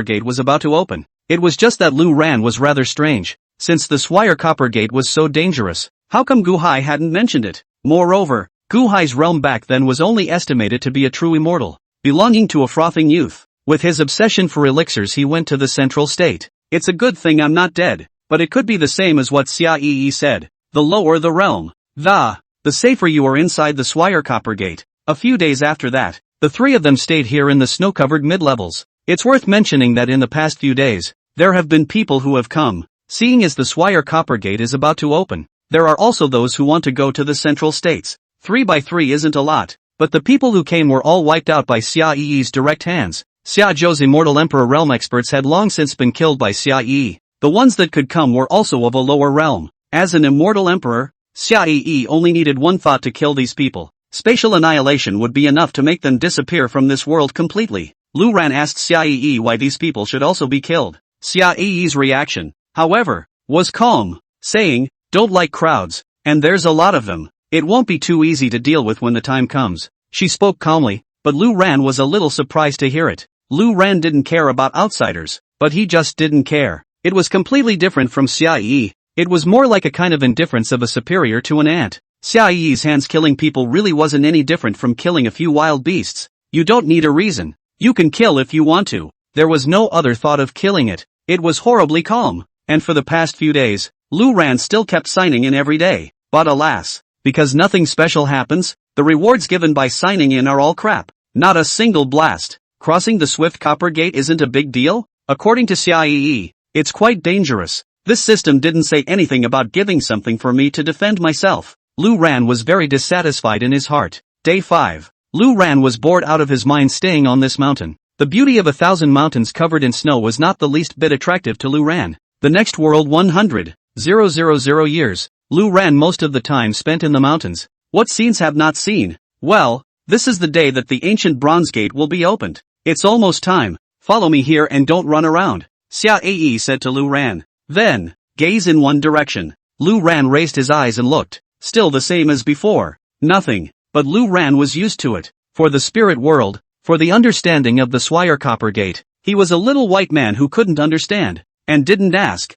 Gate was about to open. It was just that Lu Ran was rather strange, since the Swire Copper Gate was so dangerous. How come Gu Hai hadn't mentioned it? Moreover, Gu Hai's realm back then was only estimated to be a true immortal, belonging to a frothing youth. With his obsession for elixirs he went to the central state. It's a good thing I'm not dead, but it could be the same as what Xia Yi said. The lower the realm, the safer you are inside the Swire Copper Gate. A few days after that, the three of them stayed here in the snow-covered mid-levels. It's worth mentioning that in the past few days, there have been people who have come, seeing as the Swire Copper Gate is about to open. There are also those who want to go to the central states. 3 by 3 isn't a lot, but the people who came were all wiped out by Xia Yi's direct hands. Xia Zhou's immortal emperor realm experts had long since been killed by Xia Yi. The ones that could come were also of a lower realm. As an immortal emperor, Xia Yi only needed one thought to kill these people. Spatial annihilation would be enough to make them disappear from this world completely. Lu Ran asked Xia Yi why these people should also be killed. Xia Yi's reaction, however, was calm, saying, "Don't like crowds, and there's a lot of them. It won't be too easy to deal with when the time comes." She spoke calmly, but Lu Ran was a little surprised to hear it. Lu Ran didn't care about outsiders, but he just didn't care. It was completely different from Xia Yi. It was more like a kind of indifference of a superior to an ant. Xia Yi's hands killing people really wasn't any different from killing a few wild beasts. You don't need a reason. You can kill if you want to. There was no other thought of killing it. It was horribly calm, and for the past few days, Lu Ran still kept signing in every day. But alas, because nothing special happens, the rewards given by signing in are all crap. Not a single blast. Crossing the Swift Copper Gate isn't a big deal? According to Xia Yi, it's quite dangerous. This system didn't say anything about giving something for me to defend myself. Lu Ran was very dissatisfied in his heart. Day 5. Lu Ran was bored out of his mind staying on this mountain. The beauty of 1,000 mountains covered in snow was not the least bit attractive to Lu Ran. The next world 100,000 years, Lu Ran most of the time spent in the mountains. What scenes have not seen? Well, this is the day that the ancient bronze gate will be opened. It's almost time. Follow me here and don't run around, Xia Yi said to Lu Ran. Then, gaze in one direction. Lu Ran raised his eyes and looked. Still the same as before. Nothing. But Lu Ran was used to it. For the spirit world, for the understanding of the Swire Copper Gate, he was a little white man who couldn't understand, and didn't ask.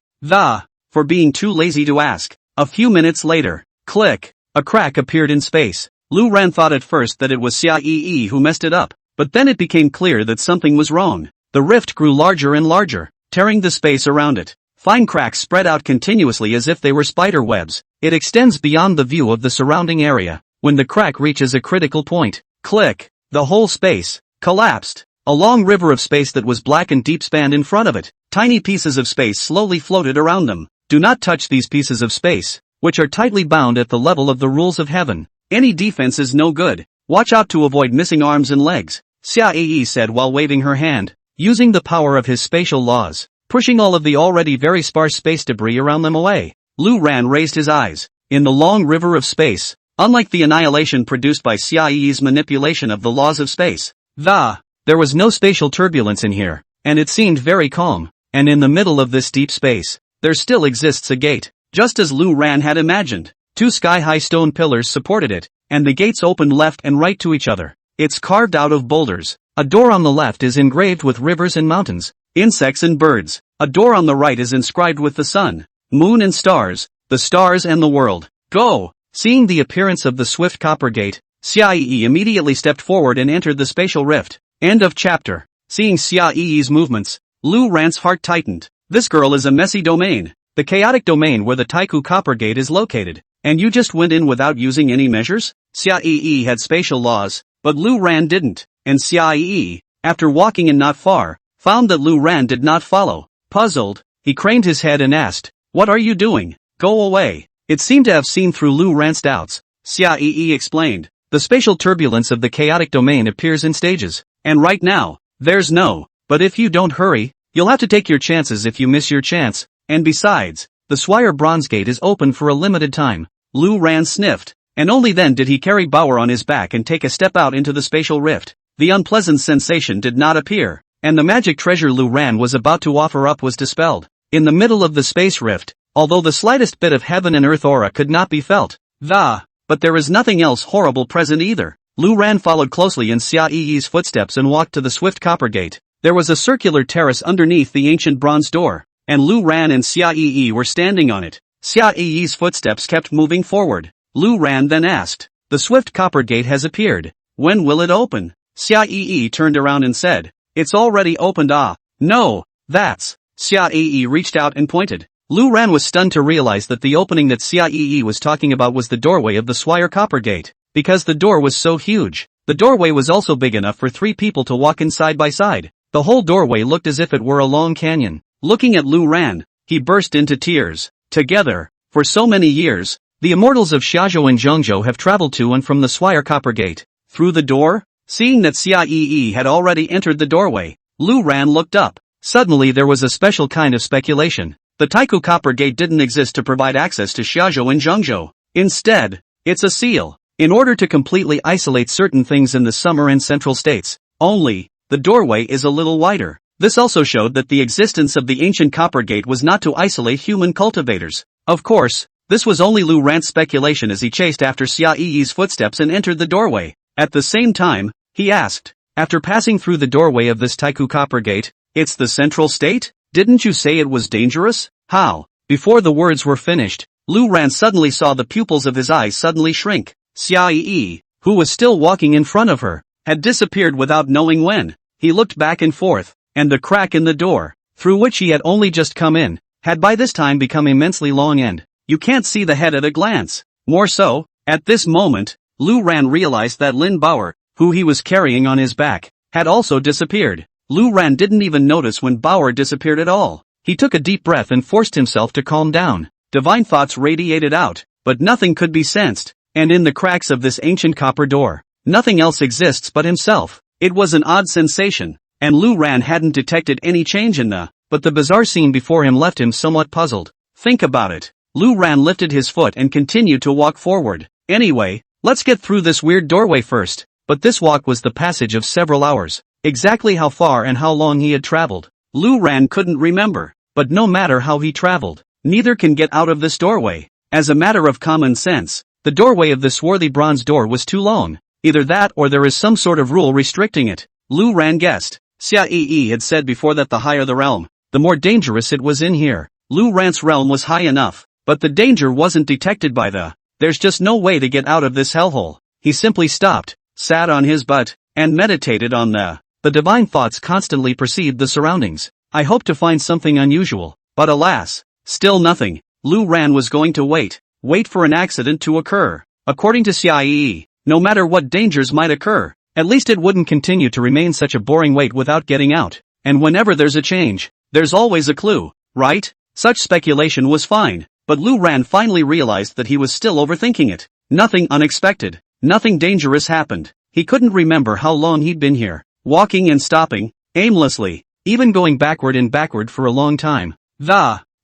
For being too lazy to ask. A few minutes later, click, a crack appeared in space. Lu Ran thought at first that it was Xia Yi who messed it up, but then it became clear that something was wrong. The rift grew larger and larger, tearing the space around it. Fine cracks spread out continuously as if they were spider webs. It extends beyond the view of the surrounding area. When the crack reaches a critical point, click, the whole space collapsed. A long river of space that was black and deep spanned in front of it. Tiny pieces of space slowly floated around them. Do not touch these pieces of space, which are tightly bound at the level of the rules of heaven. Any defense is no good. Watch out to avoid missing arms and legs, Xia Yi said while waving her hand, using the power of his spatial laws, pushing all of the already very sparse space debris around them away. Lu Ran raised his eyes. In the long river of space, unlike the annihilation produced by Xia Yi's manipulation of the laws of space, there was no spatial turbulence in here, and it seemed very calm. And in the middle of this deep space, there still exists a gate, just as Lu Ran had imagined. 2 sky-high stone pillars supported it, and the gates opened left and right to each other. It's carved out of boulders. A door on the left is engraved with rivers and mountains, insects and birds. A door on the right is inscribed with the sun, moon and stars, the stars and the world. Go! Seeing the appearance of the Swift Copper Gate, Xia Yi immediately stepped forward and entered the spatial rift. End of chapter. Seeing Xia Yi's movements, Lu Ran's heart tightened. This girl is a messy domain. The chaotic domain where the Taiku Copper Gate is located. And you just went in without using any measures? Xia Yi had spatial laws, but Lu Ran didn't. And Xia Yi, after walking in not far, found that Lu Ran did not follow. Puzzled, he craned his head and asked, "What are you doing? Go away." It seemed to have seen through Lu Ran's doubts. Xia Yi explained, "The spatial turbulence of the chaotic domain appears in stages, and right now, There's no, but if you don't hurry, you'll have to take your chances if you miss your chance, and besides, the Swire Bronze Gate is open for a limited time. Lu Ran sniffed, and only then did he carry Bauer on his back and take a step out into the spatial rift. The unpleasant sensation did not appear, and the magic treasure Lu Ran was about to offer up was dispelled. In the middle of the space rift, although the slightest bit of heaven and earth aura could not be felt, but there is nothing else horrible present either. Lu Ran followed closely in Xia Yi's footsteps and walked to the swift copper gate. There was a circular terrace underneath the ancient bronze door, and Lu Ran and Xia Yi were standing on it. Xia Yi's footsteps kept moving forward. Lu Ran then asked, "The swift copper gate has appeared. When will it open?" Xia Yi turned around and said, "It's already opened." "Ah, no, that's..." Xia Yi reached out and pointed. Lu Ran was stunned to realize that the opening that Xia Yi was talking about was the doorway of the Swire Copper Gate. Because the door was so huge, the doorway was also big enough for 3 people to walk in side by side. The whole doorway looked as if it were a long canyon. Looking at Lu Ran, he burst into tears. Together, for so many years, the immortals of Xiazhou and Zhengzhou have traveled to and from the Swire Copper Gate. Through the door? Seeing that Xia Yi had already entered the doorway, Lu Ran looked up. Suddenly there was a special kind of speculation. The Taiku Copper Gate didn't exist to provide access to Xiazhou and Zhengzhou. Instead, it's a seal. In order to completely isolate certain things in the summer and central states. Only, the doorway is a little wider. This also showed that the existence of the ancient Copper Gate was not to isolate human cultivators. Of course, this was only Lu Ran's speculation as he chased after Xia Yi's footsteps and entered the doorway. At the same time, he asked, after passing through the doorway of this Taiku Copper Gate, "It's the central state? Didn't you say it was dangerous? How?" Before the words were finished, Lu Ran suddenly saw the pupils of his eyes suddenly shrink. Xia Yi, who was still walking in front of her, had disappeared without knowing when. He looked back and forth, and the crack in the door, through which he had only just come in, had by this time become immensely long and you can't see the head at a glance. More so, at this moment, Lu Ran realized that Lin Bauer, who he was carrying on his back, had also disappeared. Lu Ran didn't even notice when Bauer disappeared at all. He took a deep breath and forced himself to calm down. Divine thoughts radiated out, but nothing could be sensed. And in the cracks of this ancient copper door, nothing else exists but himself. It was an odd sensation, and Lu Ran hadn't detected any change in but the bizarre scene before him left him somewhat puzzled. Think about it. Lu Ran lifted his foot and continued to walk forward. Anyway, let's get through this weird doorway first. But this walk was the passage of several hours. Exactly how far and how long he had traveled, Lu Ran couldn't remember. But no matter how he traveled, neither can get out of this doorway. As a matter of common sense, the doorway of the swarthy bronze door was too long. Either that or there is some sort of rule restricting it. Lu Ran guessed. Xia Yi had said before that the higher the realm, the more dangerous it was in here. Lu Ran's realm was high enough, but the danger wasn't detected by there's just no way to get out of this hellhole. He simply stopped, sat on his butt, and meditated on the divine thoughts constantly perceived the surroundings. I hoped to find something unusual, but alas, still nothing. Lu Ran was going to wait for an accident to occur. According to Xia Yi, no matter what dangers might occur, at least it wouldn't continue to remain such a boring wait without getting out. And whenever there's a change, there's always a clue, right? Such speculation was fine, but Lu Ran finally realized that he was still overthinking it. Nothing unexpected, nothing dangerous happened. He couldn't remember how long he'd been here, walking and stopping, aimlessly, even going backward and backward for a long time.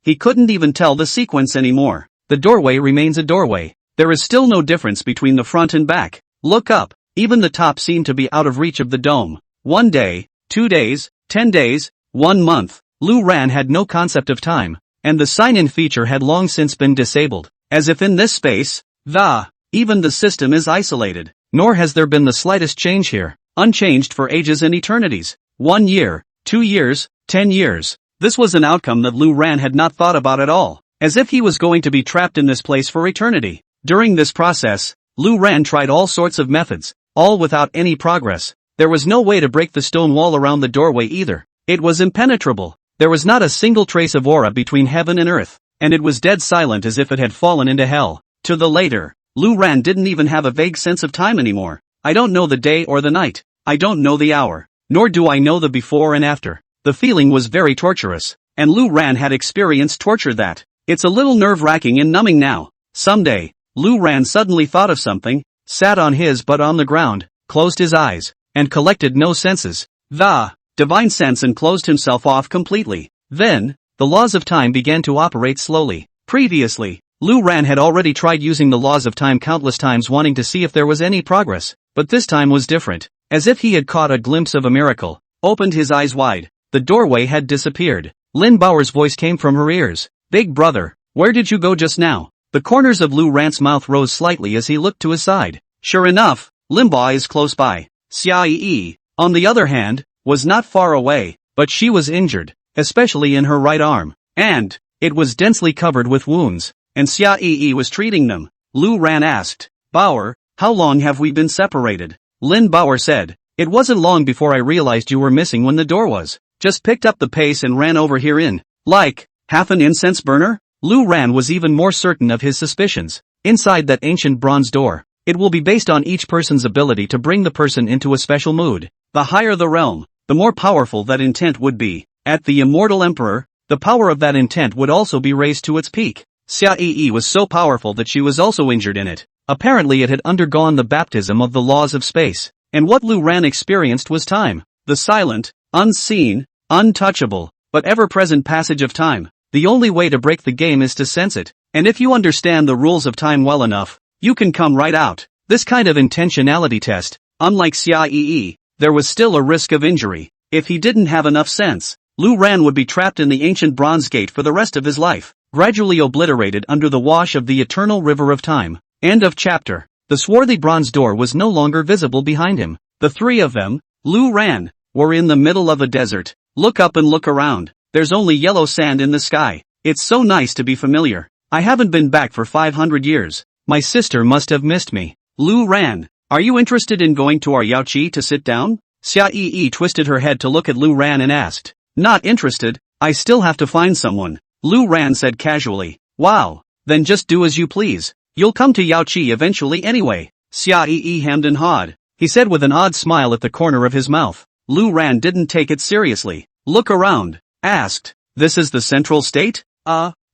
He couldn't even tell the sequence anymore. The doorway remains a doorway. There is still no difference between the front and back. Look up, even the top seemed to be out of reach of the dome. 1 day, 2 days, 10 days, 1 month. Lu Ran had no concept of time, and the sign-in feature had long since been disabled. As if in this space, even the system is isolated. Nor has there been the slightest change here, unchanged for ages and eternities. 1 year, 2 years, 10 years. This was an outcome that Lu Ran had not thought about at all, as if he was going to be trapped in this place for eternity. During this process, Lu Ran tried all sorts of methods, all without any progress. There was no way to break the stone wall around the doorway either. It was impenetrable. There was not a single trace of aura between heaven and earth, and it was dead silent as if it had fallen into hell. To the later, Lu Ran didn't even have a vague sense of time anymore. I don't know the day or the night. I don't know the hour. Nor do I know the before and after. The feeling was very torturous, and Lu Ran had experienced torture that. It's a little nerve-wracking and numbing now. Someday, Lu Ran suddenly thought of something, sat on his butt on the ground, closed his eyes, and collected no senses. divine sense and closed himself off completely. Then, the laws of time began to operate slowly. Previously, Lu Ran had already tried using the laws of time countless times wanting to see if there was any progress, but this time was different. As if he had caught a glimpse of a miracle, opened his eyes wide, the doorway had disappeared. Lin Bao's voice came from her ears. Big brother, where did you go just now? The corners of Lu Ran's mouth rose slightly as he looked to his side. Sure enough, Lin Bao is close by. Xia Yi, on the other hand, was not far away, but she was injured, especially in her right arm, and it was densely covered with wounds, and Xia Yi was treating them. Lu Ran asked, Bauer, how long have we been separated? Lin Bauer said, it wasn't long before I realized you were missing when the door was. Just picked up the pace and ran over here in, like, half an incense burner? Lu Ran was even more certain of his suspicions. Inside that ancient bronze door, it will be based on each person's ability to bring the person into a special mood. The higher the realm, the more powerful that intent would be. At the Immortal Emperor, the power of that intent would also be raised to its peak. Xia Yi was so powerful that she was also injured in it. Apparently it had undergone the baptism of the laws of space. And what Lu Ran experienced was time. The silent, unseen, untouchable, but ever-present passage of time. The only way to break the game is to sense it, and if you understand the rules of time well enough, you can come right out. This kind of intentionality test, unlike Xia Yi, there was still a risk of injury. If he didn't have enough sense, Lu Ran would be trapped in the ancient bronze gate for the rest of his life, gradually obliterated under the wash of the eternal river of time. End of chapter. The swarthy bronze door was no longer visible behind him. The three of them, Lu Ran, were in the middle of a desert. Look up and look around. There's only yellow sand in the sky. It's so nice to be familiar. I haven't been back for 500 years. My sister must have missed me. Lu Ran, are you interested in going to our Yaoqi to sit down? Xia Yi twisted her head to look at Lu Ran and asked. Not interested, I still have to find someone. Lu Ran said casually. Wow, then just do as you please. You'll come to Yaoqi eventually anyway. Xia Yi hemmed and hawed. He said with an odd smile at the corner of his mouth. Lu Ran didn't take it seriously. Look around. Asked. This is the central state?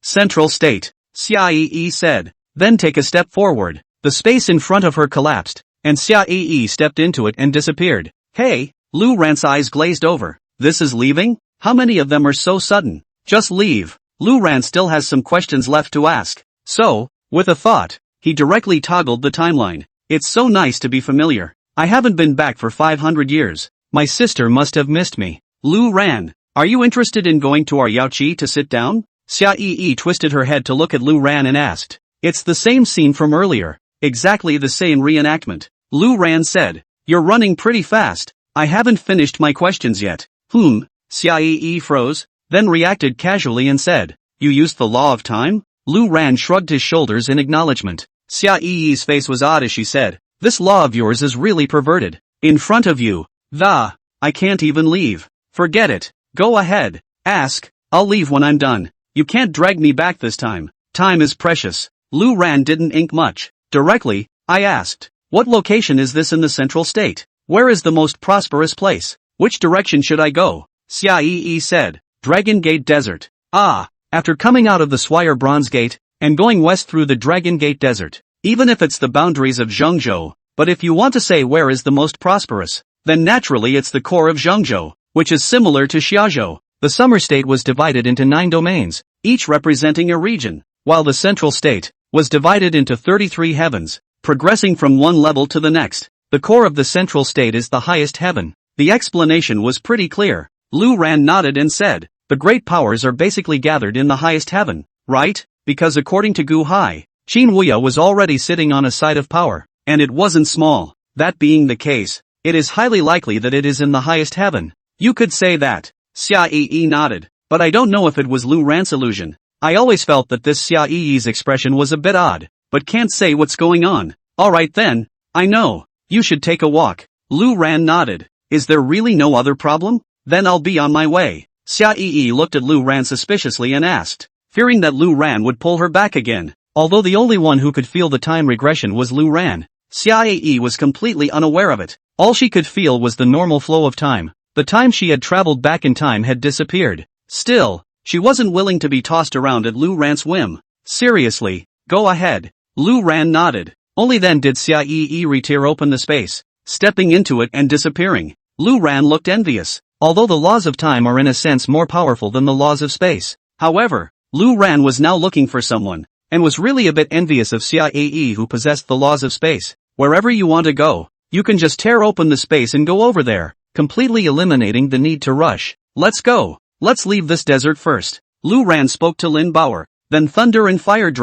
Central state. Xia Yi said. Then take a step forward. The space in front of her collapsed, and Xia Yi stepped into it and disappeared. Hey, Lu Ran's eyes glazed over. This is leaving? How many of them are so sudden? Just leave. Lu Ran still has some questions left to ask. So, with a thought, he directly toggled the timeline. It's so nice to be familiar. I haven't been back for 500 years. My sister must have missed me. Lu Ran, are you interested in going to our Yaoqi to sit down? Xia Yi twisted her head to look at Lu Ran and asked. It's the same scene from earlier. Exactly the same reenactment. Lu Ran said. You're running pretty fast. I haven't finished my questions yet. Xia Yi froze, then reacted casually and said. You used the law of time? Lu Ran shrugged his shoulders in acknowledgement. Xia Yi's face was odd as she said. This law of yours is really perverted. In front of you. I can't even leave. Forget it. Go ahead. Ask. I'll leave when I'm done. You can't drag me back this time. Time is precious. Lu Ran didn't ink much. Directly, I asked. What location is this in the central state? Where is the most prosperous place? Which direction should I go? Xia Yi said. Dragon Gate Desert. After coming out of the Swire Bronze Gate, and going west through the Dragon Gate Desert. Even if it's the boundaries of Zhengzhou, but if you want to say where is the most prosperous, then naturally it's the core of Zhengzhou, which is similar to Xiaozhou. The summer state was divided into 9 domains, each representing a region, while the central state was divided into 33 heavens, progressing from one level to the next. The core of the central state is the highest heaven. The explanation was pretty clear. Lu Ran nodded and said, the great powers are basically gathered in the highest heaven, right? Because according to Gu Hai, Qin Wuya was already sitting on a site of power, and it wasn't small. That being the case, it is highly likely that it is in the highest heaven. You could say that. Xia Yi nodded, but I don't know if it was Lu Ran's illusion. I always felt that this Xia Yi's expression was a bit odd, but can't say what's going on. Alright then, I know. You should take a walk. Lu Ran nodded. Is there really no other problem? Then I'll be on my way. Xia Yi looked at Lu Ran suspiciously and asked, fearing that Lu Ran would pull her back again. Although the only one who could feel the time regression was Lu Ran, Xia Yi was completely unaware of it. All she could feel was the normal flow of time. The time she had traveled back in time had disappeared. Still, she wasn't willing to be tossed around at Lu Ran's whim. Seriously, go ahead. Lu Ran nodded. Only then did Xia Yi re-tear open the space, stepping into it and disappearing. Lu Ran looked envious. although the laws of time are in a sense more powerful than the laws of space. However, Lu Ran was now looking for someone, and was really a bit envious of Xiae who possessed the laws of space. Wherever you want to go, you can just tear open the space and go over there, completely eliminating the need to rush. Let's go. Let's leave this desert first. Lu Ran spoke to Lin Baoer, then thunder and fire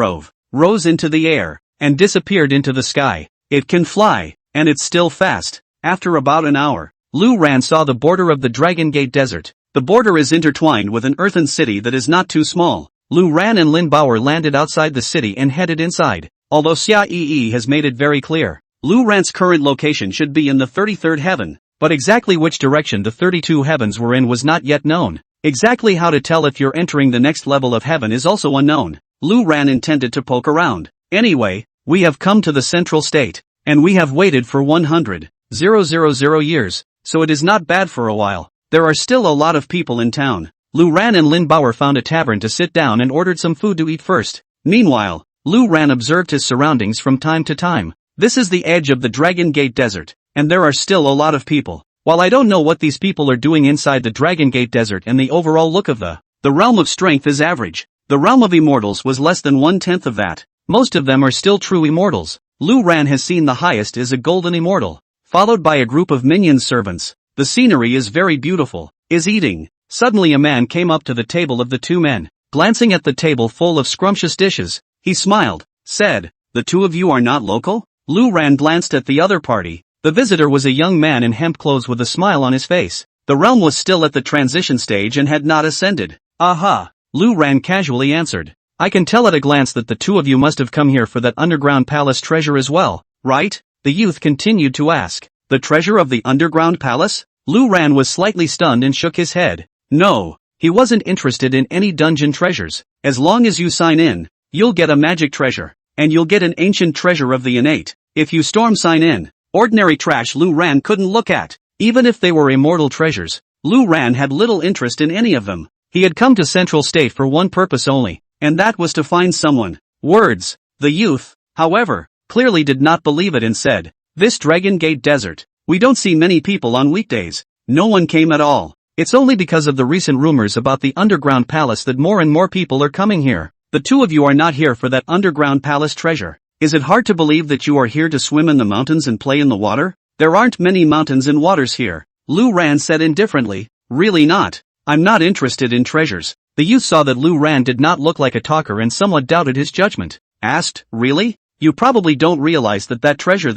rose into the air, and disappeared into the sky. It can fly, and it's still fast. After about an hour, Lu Ran saw the border of the Dragon Gate Desert. The border is intertwined with an earthen city that is not too small. Lu Ran and Lin Baoer landed outside the city and headed inside. Although Xiae has made it very clear, Lu Ran's current location should be in the 33rd heaven, but exactly which direction the 32 heavens were in was not yet known. Exactly how to tell if you're entering the next level of heaven is also unknown. Lu Ran intended to poke around. Anyway, we have come to the central state, and we have waited for 100,000 years, so it is not bad for a while. There are still a lot of people in town. Lu Ran and Lin Baoer found a tavern to sit down and ordered some food to eat first. Meanwhile, Lu Ran observed his surroundings from time to time. This is the edge of the Dragon Gate Desert, and there are still a lot of people. While I don't know what these people are doing inside the Dragon Gate Desert and the overall look of the realm of strength is average. The realm of immortals was less than 1/10 of that. Most of them are still true immortals. Lu Ran has seen the highest is a golden immortal, followed by a group of minion servants. The scenery is very beautiful. Is eating. Suddenly a man came up to the table of the two men. Glancing at the table full of scrumptious dishes, he smiled, said, "The two of you are not local?" Lu Ran glanced at the other party. The visitor was a young man in hemp clothes with a smile on his face. The realm was still at the transition stage and had not ascended. "Aha," Lu Ran casually answered. "I can tell at a glance that the two of you must have come here for that underground palace treasure as well, right?" The youth continued to ask. "The treasure of the underground palace?" Lu Ran was slightly stunned and shook his head. No, he wasn't interested in any dungeon treasures. As long as you sign in, you'll get a magic treasure, and you'll get an ancient treasure of the innate. If you storm sign in, ordinary trash Lu Ran couldn't look at. Even if they were immortal treasures, Lu Ran had little interest in any of them. He had come to Central State for one purpose only, and that was to find someone. Words. The youth, however, clearly did not believe it and said, "This Dragon Gate Desert, we don't see many people on weekdays. No one came at all. It's only because of the recent rumors about the underground palace that more and more people are coming here. The two of you are not here for that underground palace treasure. Is it hard to believe that you are here to swim in the mountains and play in the water? There aren't many mountains and waters here." Lu Ran said indifferently, "Really not. I'm not interested in treasures." The youth saw that Lu Ran did not look like a talker and somewhat doubted his judgment. Asked, "Really? You probably don't realize that treasure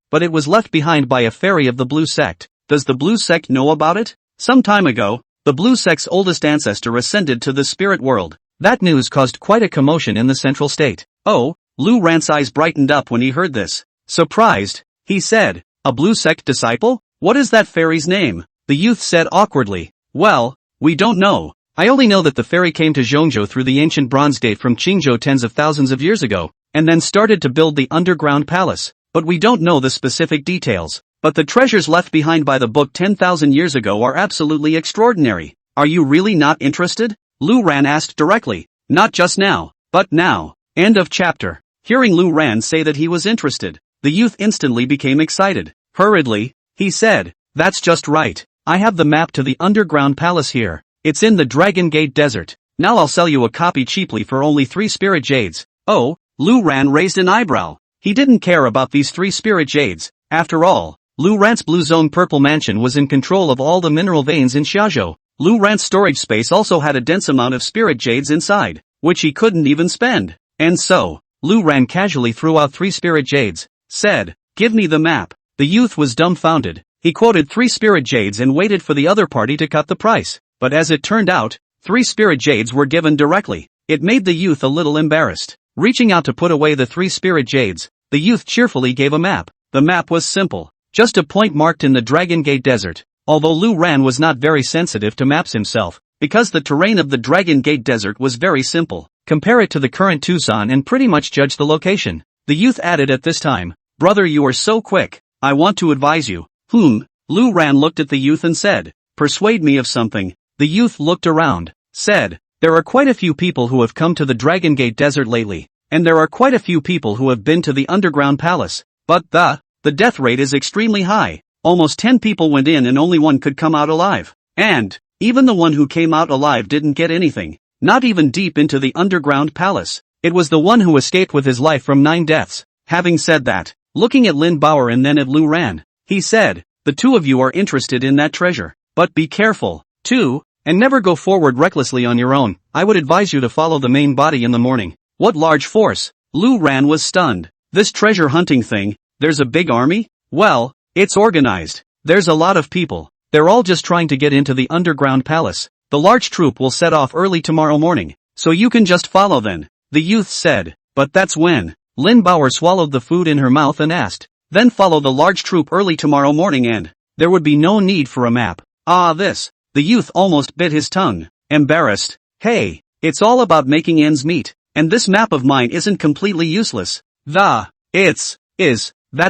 but it was left behind by a fairy of the Blue Sect. Does the Blue Sect know about it? Some time ago, the Blue Sect's oldest ancestor ascended to the spirit world." That news caused quite a commotion in the Central State. "Oh," Lu Ran's eyes brightened up when he heard this. Surprised, he said, "A Blue Sect disciple? What is that fairy's name?" The youth said awkwardly, "Well, we don't know. I only know that the fairy came to Zhongzhou through the ancient Bronze Gate from Qingzhou tens of thousands of years ago, and then started to build the underground palace. But we don't know the specific details. But the treasures left behind by the book 10,000 years ago are absolutely extraordinary. Are you really not interested?" Lu Ran asked directly. "Not just now, but now." End of chapter. Hearing Lu Ran say that he was interested, the youth instantly became excited. Hurriedly, he said, "That's just right. I have the map to the underground palace here. It's in the Dragon Gate Desert. Now I'll sell you a copy cheaply for only 3 spirit jades." "Oh," Lu Ran raised an eyebrow. He didn't care about these 3 spirit jades. After all, Lu Ran's Blue Zone Purple Mansion was in control of all the mineral veins in Xiaozhou. Lu Ran's storage space also had a dense amount of spirit jades inside, which he couldn't even spend. And so, Lu Ran casually threw out 3 spirit jades, said, "Give me the map." The youth was dumbfounded. He quoted 3 spirit jades and waited for the other party to cut the price. But as it turned out, 3 spirit jades were given directly. It made the youth a little embarrassed. Reaching out to put away the 3 spirit jades, the youth cheerfully gave a map. The map was simple. Just a point marked in the Dragon Gate Desert. Although Lu Ran was not very sensitive to maps himself, because the terrain of the Dragon Gate Desert was very simple, compare it to the current Tucson and pretty much judge the location. The youth added at this time, "Brother, you are so quick. I want to advise you." Lu Ran looked at the youth and said, "Persuade me of something." The youth looked around, said, "There are quite a few people who have come to the Dragon Gate Desert lately, and there are quite a few people who have been to the underground palace, but the death rate is extremely high. Almost 10 people went in and only 1 could come out alive. And even the one who came out alive didn't get anything. Not even deep into the underground palace. It was the one who escaped with his life from 9 deaths. Having said that, looking at Lin Bauer and then at Lu Ran, he said, the two of you are interested in that treasure. But be careful, too, and never go forward recklessly on your own. I would advise you to follow the main body in the morning. What large force? Lu Ran was stunned. This treasure hunting thing, there's a big army? Well, it's organized. There's a lot of people. They're all just trying to get into the underground palace. The large troop will set off early tomorrow morning, so you can just follow then, the youth said. But that's when. Lin Bauer swallowed the food in her mouth and asked, then follow the large troop early tomorrow morning and there would be no need for a map. Ah, this. The youth almost bit his tongue. Embarrassed. Hey, it's all about making ends meet, and this map of mine isn't completely useless. That's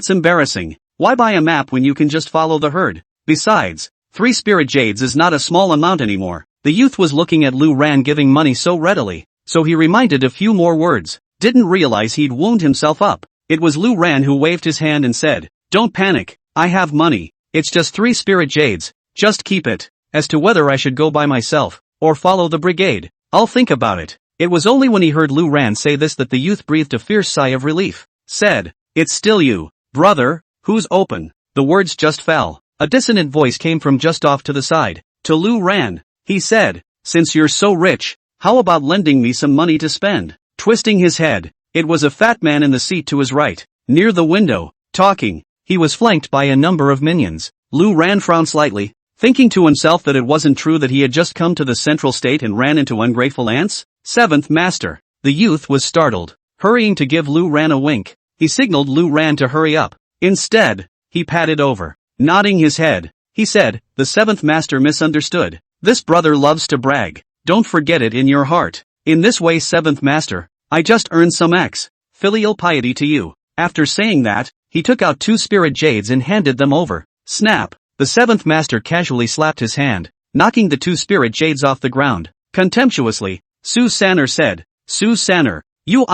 embarrassing. Why buy a map when you can just follow the herd? Besides, 3 spirit jades is not a small amount anymore. The youth was looking at Lu Ran giving money so readily, so he reminded a few more words. Didn't realize he'd wound himself up. It was Lu Ran who waved his hand and said, don't panic, I have money. It's just 3 spirit jades, just keep it. As to whether I should go by myself, or follow the brigade, I'll think about it. It was only when he heard Lu Ran say this that the youth breathed a fierce sigh of relief. Said, it's still you, brother, who's open? The words just fell. A dissonant voice came from just off to the side. To Lu Ran, he said, since you're so rich, how about lending me some money to spend? Twisting his head, it was a fat man in the seat to his right, near the window, talking. He was flanked by a number of minions. Lu Ran frowned slightly, thinking to himself that it wasn't true that he had just come to the central state and ran into ungrateful ants. 7th Master. The youth was startled, hurrying to give Lu Ran a wink. He signaled Lu Ran to hurry up. Instead, he patted over. Nodding his head, he said, the 7th Master misunderstood. This brother loves to brag. Don't forget it in your heart. In this way, 7th Master, I just earned some filial piety to you. After saying that, he took out 2 spirit jades and handed them over. Snap. The 7th Master casually slapped his hand, knocking the 2 spirit jades off the ground. Contemptuously, Su Sanner said, Su Sanner, you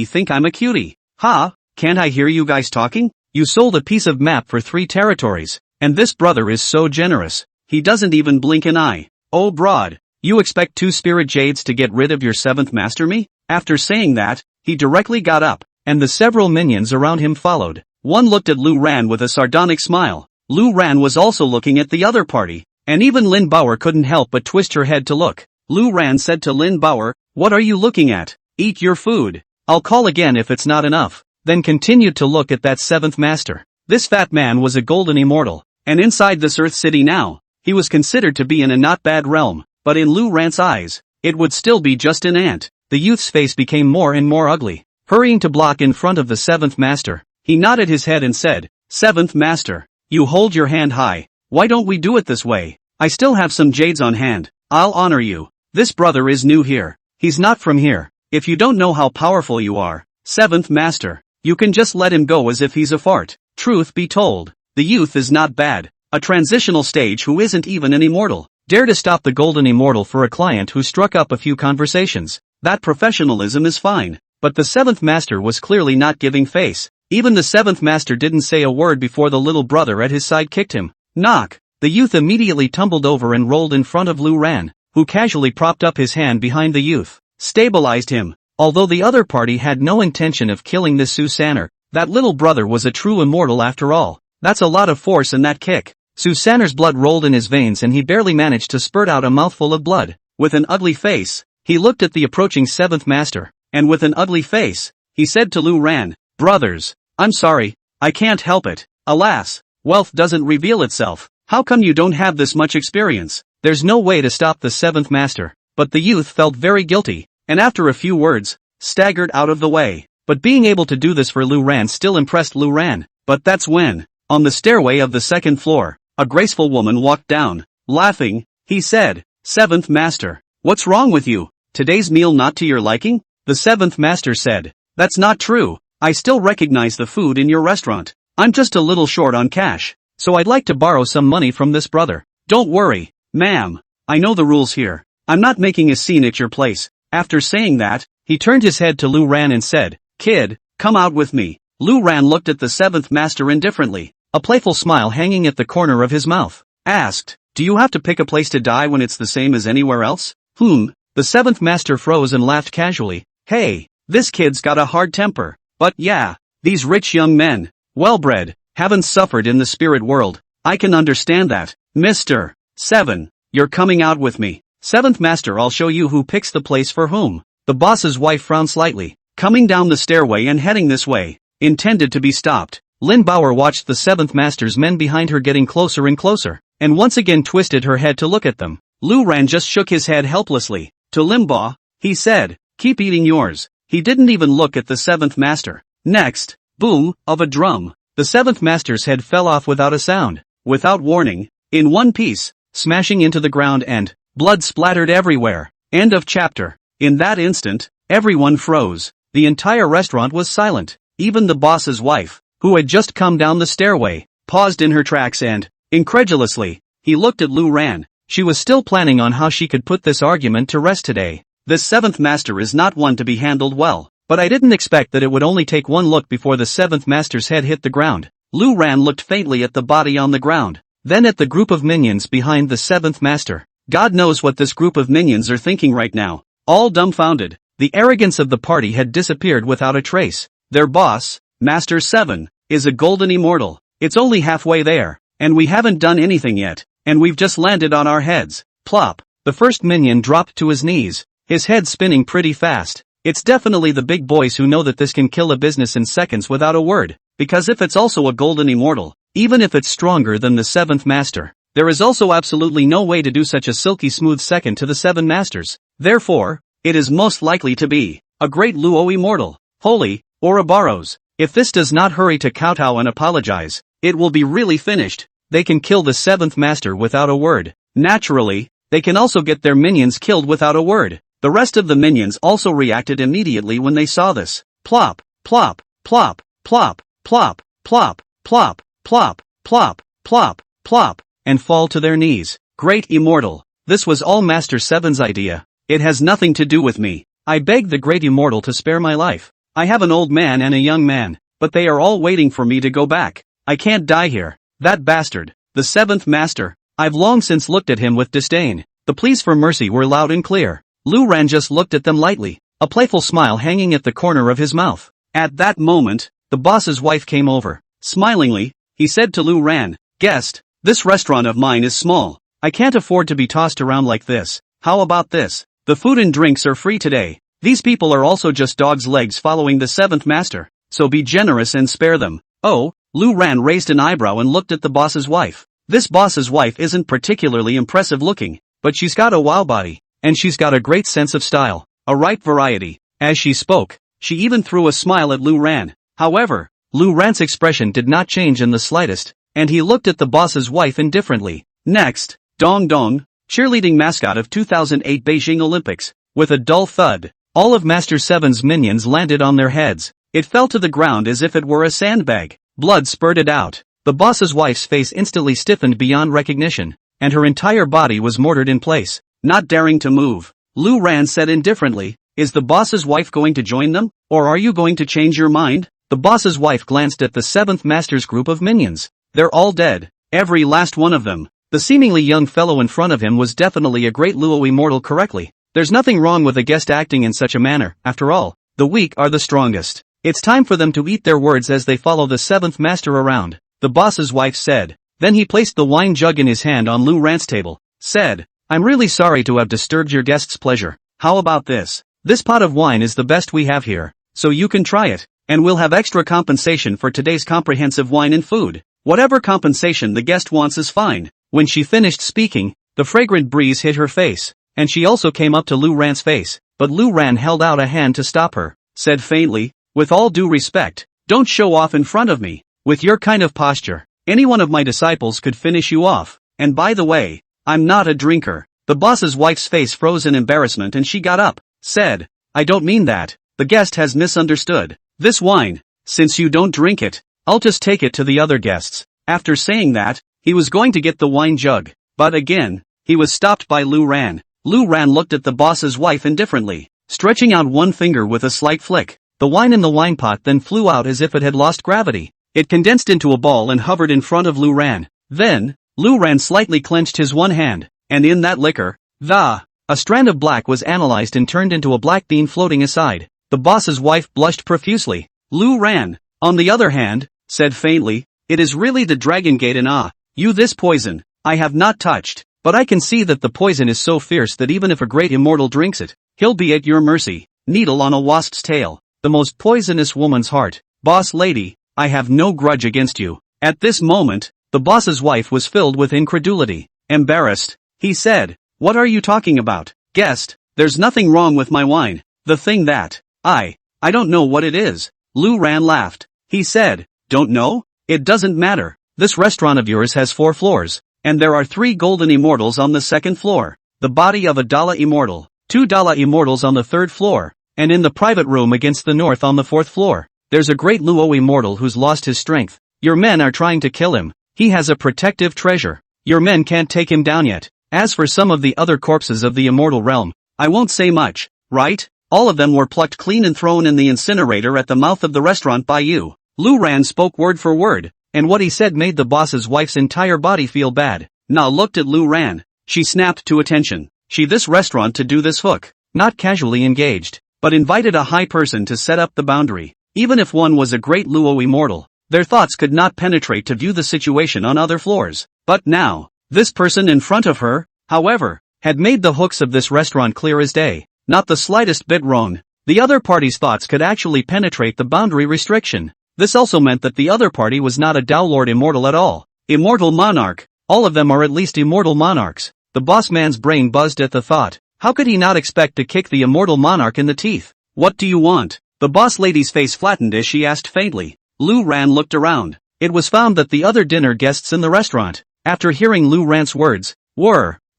think I'm a cutie? Ha, can't I hear you guys talking? You sold a piece of map for 3 territories, and this brother is so generous. He doesn't even blink an eye. Oh broad, you expect 2 spirit jades to get rid of your 7th Master me? After saying that, he directly got up, and the several minions around him followed. One looked at Lu Ran with a sardonic smile. Lu Ran was also looking at the other party, and even Lin Bauer couldn't help but twist her head to look. Lu Ran said to Lin Bauer, what are you looking at? Eat your food. I'll call again if it's not enough. Then continued to look at that 7th Master. This fat man was a golden immortal, and inside this Earth City now, he was considered to be in a not bad realm, but in Lu Ran's eyes, it would still be just an ant. The youth's face became more and more ugly. Hurrying to block in front of the 7th Master, he nodded his head and said, 7th Master, you hold your hand high. Why don't we do it this way? I still have some jades on hand. I'll honor you. This brother is new here. He's not from here. If you don't know how powerful you are, 7th Master, you can just let him go as if he's a fart. Truth be told, the youth is not bad. A transitional stage who isn't even an immortal. Dare to stop the golden immortal for a client who struck up a few conversations. That professionalism is fine. But the 7th Master was clearly not giving face. Even the 7th Master didn't say a word before the little brother at his side kicked him. Knock. The youth immediately tumbled over and rolled in front of Lu Ran, who casually propped up his hand behind the youth. Stabilized him. Although the other party had no intention of killing this Su Sanner, that little brother was a true immortal after all. That's a lot of force in that kick. Su Sanner's blood rolled in his veins and he barely managed to spurt out a mouthful of blood. With an ugly face, he looked at the approaching 7th Master, and with an ugly face, he said to Lu Ran, brothers, I'm sorry, I can't help it. Alas, wealth doesn't reveal itself. How come you don't have this much experience? There's no way to stop the 7th Master. But the youth felt very guilty, and after a few words, staggered out of the way. But being able to do this for Lu Ran still impressed Lu Ran. But that's when, on the stairway of the 2nd floor, a graceful woman walked down. Laughing, he said, 7th Master, what's wrong with you? Today's meal not to your liking? The 7th Master said, that's not true. I still recognize the food in your restaurant. I'm just a little short on cash, so I'd like to borrow some money from this brother. Don't worry, ma'am. I know the rules here. I'm not making a scene at your place. After saying that, he turned his head to Lu Ran and said, kid, come out with me. Lu Ran looked at the 7th Master indifferently, a playful smile hanging at the corner of his mouth. Asked, Do you have to pick a place to die when it's the same as anywhere else? The seventh master froze and laughed casually. Hey, this kid's got a hard temper. But yeah, these rich young men, well-bred, haven't suffered in the spirit world. I can understand that. Mr. 7, you're coming out with me. Seventh master, I'll show you who picks the place for whom. The boss's wife frowned slightly, coming down the stairway and heading this way. Intended to be stopped. Lin Bauer watched the seventh master's men behind her getting closer and closer, and once again twisted her head to look at them. Lu Ran just shook his head helplessly. To Limbaugh, he said, keep eating yours. He didn't even look at the seventh master. Next, boom, of a drum. The seventh master's head fell off without a sound, without warning, in one piece, smashing into the ground and blood splattered everywhere. End of chapter. In that instant, everyone froze. The entire restaurant was silent. Even the boss's wife, who had just come down the stairway, paused in her tracks and, incredulously, he looked at Lu Ran. She was still planning on how she could put this argument to rest today. This seventh master is not one to be handled well, but I didn't expect that it would only take one look before the seventh master's head hit the ground. Lu Ran looked faintly at the body on the ground, then at the group of minions behind the seventh master. God knows what this group of minions are thinking right now. All dumbfounded, the arrogance of the party had disappeared without a trace. Their boss, Master 7, is a golden immortal. It's only halfway there, and we haven't done anything yet, and we've just landed on our heads. Plop. The first minion dropped to his knees, his head spinning pretty fast. It's definitely the big boys who know that this can kill a business in seconds without a word, because if it's also a golden immortal, even if it's stronger than the seventh master, there is also absolutely no way to do such a silky smooth second to the seven masters. Therefore, it is most likely to be a great Luo immortal, holy, Ouroboros. If this does not hurry to kowtow and apologize, it will be really finished. They can kill the seventh master without a word. Naturally, they can also get their minions killed without a word. The rest of the minions also reacted immediately when they saw this. Plop, plop, plop, plop, plop, plop, plop, plop, plop, plop, plop, and fall to their knees. Great immortal. This was all Master 7's idea. It has nothing to do with me. I beg the great immortal to spare my life. I have an old man and a young man, but they are all waiting for me to go back. I can't die here. That bastard, the seventh master, I've long since looked at him with disdain. The pleas for mercy were loud and clear. Lu Ran just looked at them lightly, a playful smile hanging at the corner of his mouth. At that moment, the boss's wife came over. Smilingly, he said to Lu Ran, guest, this restaurant of mine is small. I can't afford to be tossed around like this. How about this? The food and drinks are free today. These people are also just dog's legs following the seventh master, so be generous and spare them. Oh, Lu Ran raised an eyebrow and looked at the boss's wife. This boss's wife isn't particularly impressive looking, but she's got a wow body, and she's got a great sense of style, a ripe variety. As she spoke, she even threw a smile at Lu Ran. However, Lu Ran's expression did not change in the slightest, and he looked at the boss's wife indifferently. Next, Dong Dong, cheerleading mascot of 2008 Beijing Olympics. With a dull thud, all of Master 7's minions landed on their heads. It fell to the ground as if it were a sandbag. Blood spurted out. The boss's wife's face instantly stiffened beyond recognition, and her entire body was mortared in place. Not daring to move, Lu Ran said indifferently, is the boss's wife going to join them, or are you going to change your mind? The boss's wife glanced at the seventh master's group of minions. They're all dead. Every last one of them. The seemingly young fellow in front of him was definitely a great Luo immortal correctly. There's nothing wrong with a guest acting in such a manner. After all, the weak are the strongest. It's time for them to eat their words as they follow the seventh master around, the boss's wife said. Then he placed the wine jug in his hand on Lu Ran's table, said, I'm really sorry to have disturbed your guest's pleasure. How about this? This pot of wine is the best we have here, so you can try it, and we'll have extra compensation for today's comprehensive wine and food. Whatever compensation the guest wants is fine. When she finished speaking, the fragrant breeze hit her face, and she also came up to Lu Ran's face, but Lu Ran held out a hand to stop her, said faintly, with all due respect, don't show off in front of me. With your kind of posture, any one of my disciples could finish you off, and by the way, I'm not a drinker. The boss's wife's face froze in embarrassment and she got up, said, I don't mean that, the guest has misunderstood. This wine, since you don't drink it, I'll just take it to the other guests. After saying that, he was going to get the wine jug, but again, he was stopped by Lu Ran. Lu Ran looked at the boss's wife indifferently, stretching out one finger with a slight flick. The wine in the wine pot then flew out as if it had lost gravity. It condensed into a ball and hovered in front of Lu Ran. Then, Lu Ran slightly clenched his one hand, and in that liquor, a strand of black was analyzed and turned into a black bean floating aside. The boss's wife blushed profusely. Lu Ran, on the other hand, said faintly, "It is really the dragon gate and you this poison, I have not touched, but I can see that the poison is so fierce that even if a great immortal drinks it, he'll be at your mercy." Needle on a wasp's tail. The most poisonous woman's heart. Boss lady, I have no grudge against you. At this moment, the boss's wife was filled with incredulity. Embarrassed, he said, "What are you talking about, guest? There's nothing wrong with my wine. The thing that, I don't know what it is." Lu Ran laughed. He said, "Don't know? It doesn't matter. This restaurant of yours has 4 floors, and there are 3 golden immortals on the 2nd floor, the body of a Dala immortal, 2 Dala immortals on the 3rd floor, and in the private room against the north on the 4th floor, there's a great Luo immortal who's lost his strength. Your men are trying to kill him. He has a protective treasure. Your men can't take him down yet. As for some of the other corpses of the immortal realm, I won't say much, right? All of them were plucked clean and thrown in the incinerator at the mouth of the restaurant by you." Lu Ran spoke word for word, and what he said made the boss's wife's entire body feel bad. Na looked at Lu Ran. She snapped to attention. She this restaurant to do this hook, not casually engaged, but invited a high person to set up the boundary. Even if one was a great Luo immortal, their thoughts could not penetrate to view the situation on other floors. But now, this person in front of her, however, had made the hooks of this restaurant clear as day, not the slightest bit wrong. The other party's thoughts could actually penetrate the boundary restriction. This also meant that the other party was not a Downlord immortal at all. Immortal monarch. All of them are at least immortal monarchs. The boss man's brain buzzed at the thought. How could he not expect to kick the immortal monarch in the teeth? "What do you want?" The boss lady's face flattened as she asked faintly. Lu Ran looked around. It was found that the other dinner guests in the restaurant, after hearing Lu Ran's words,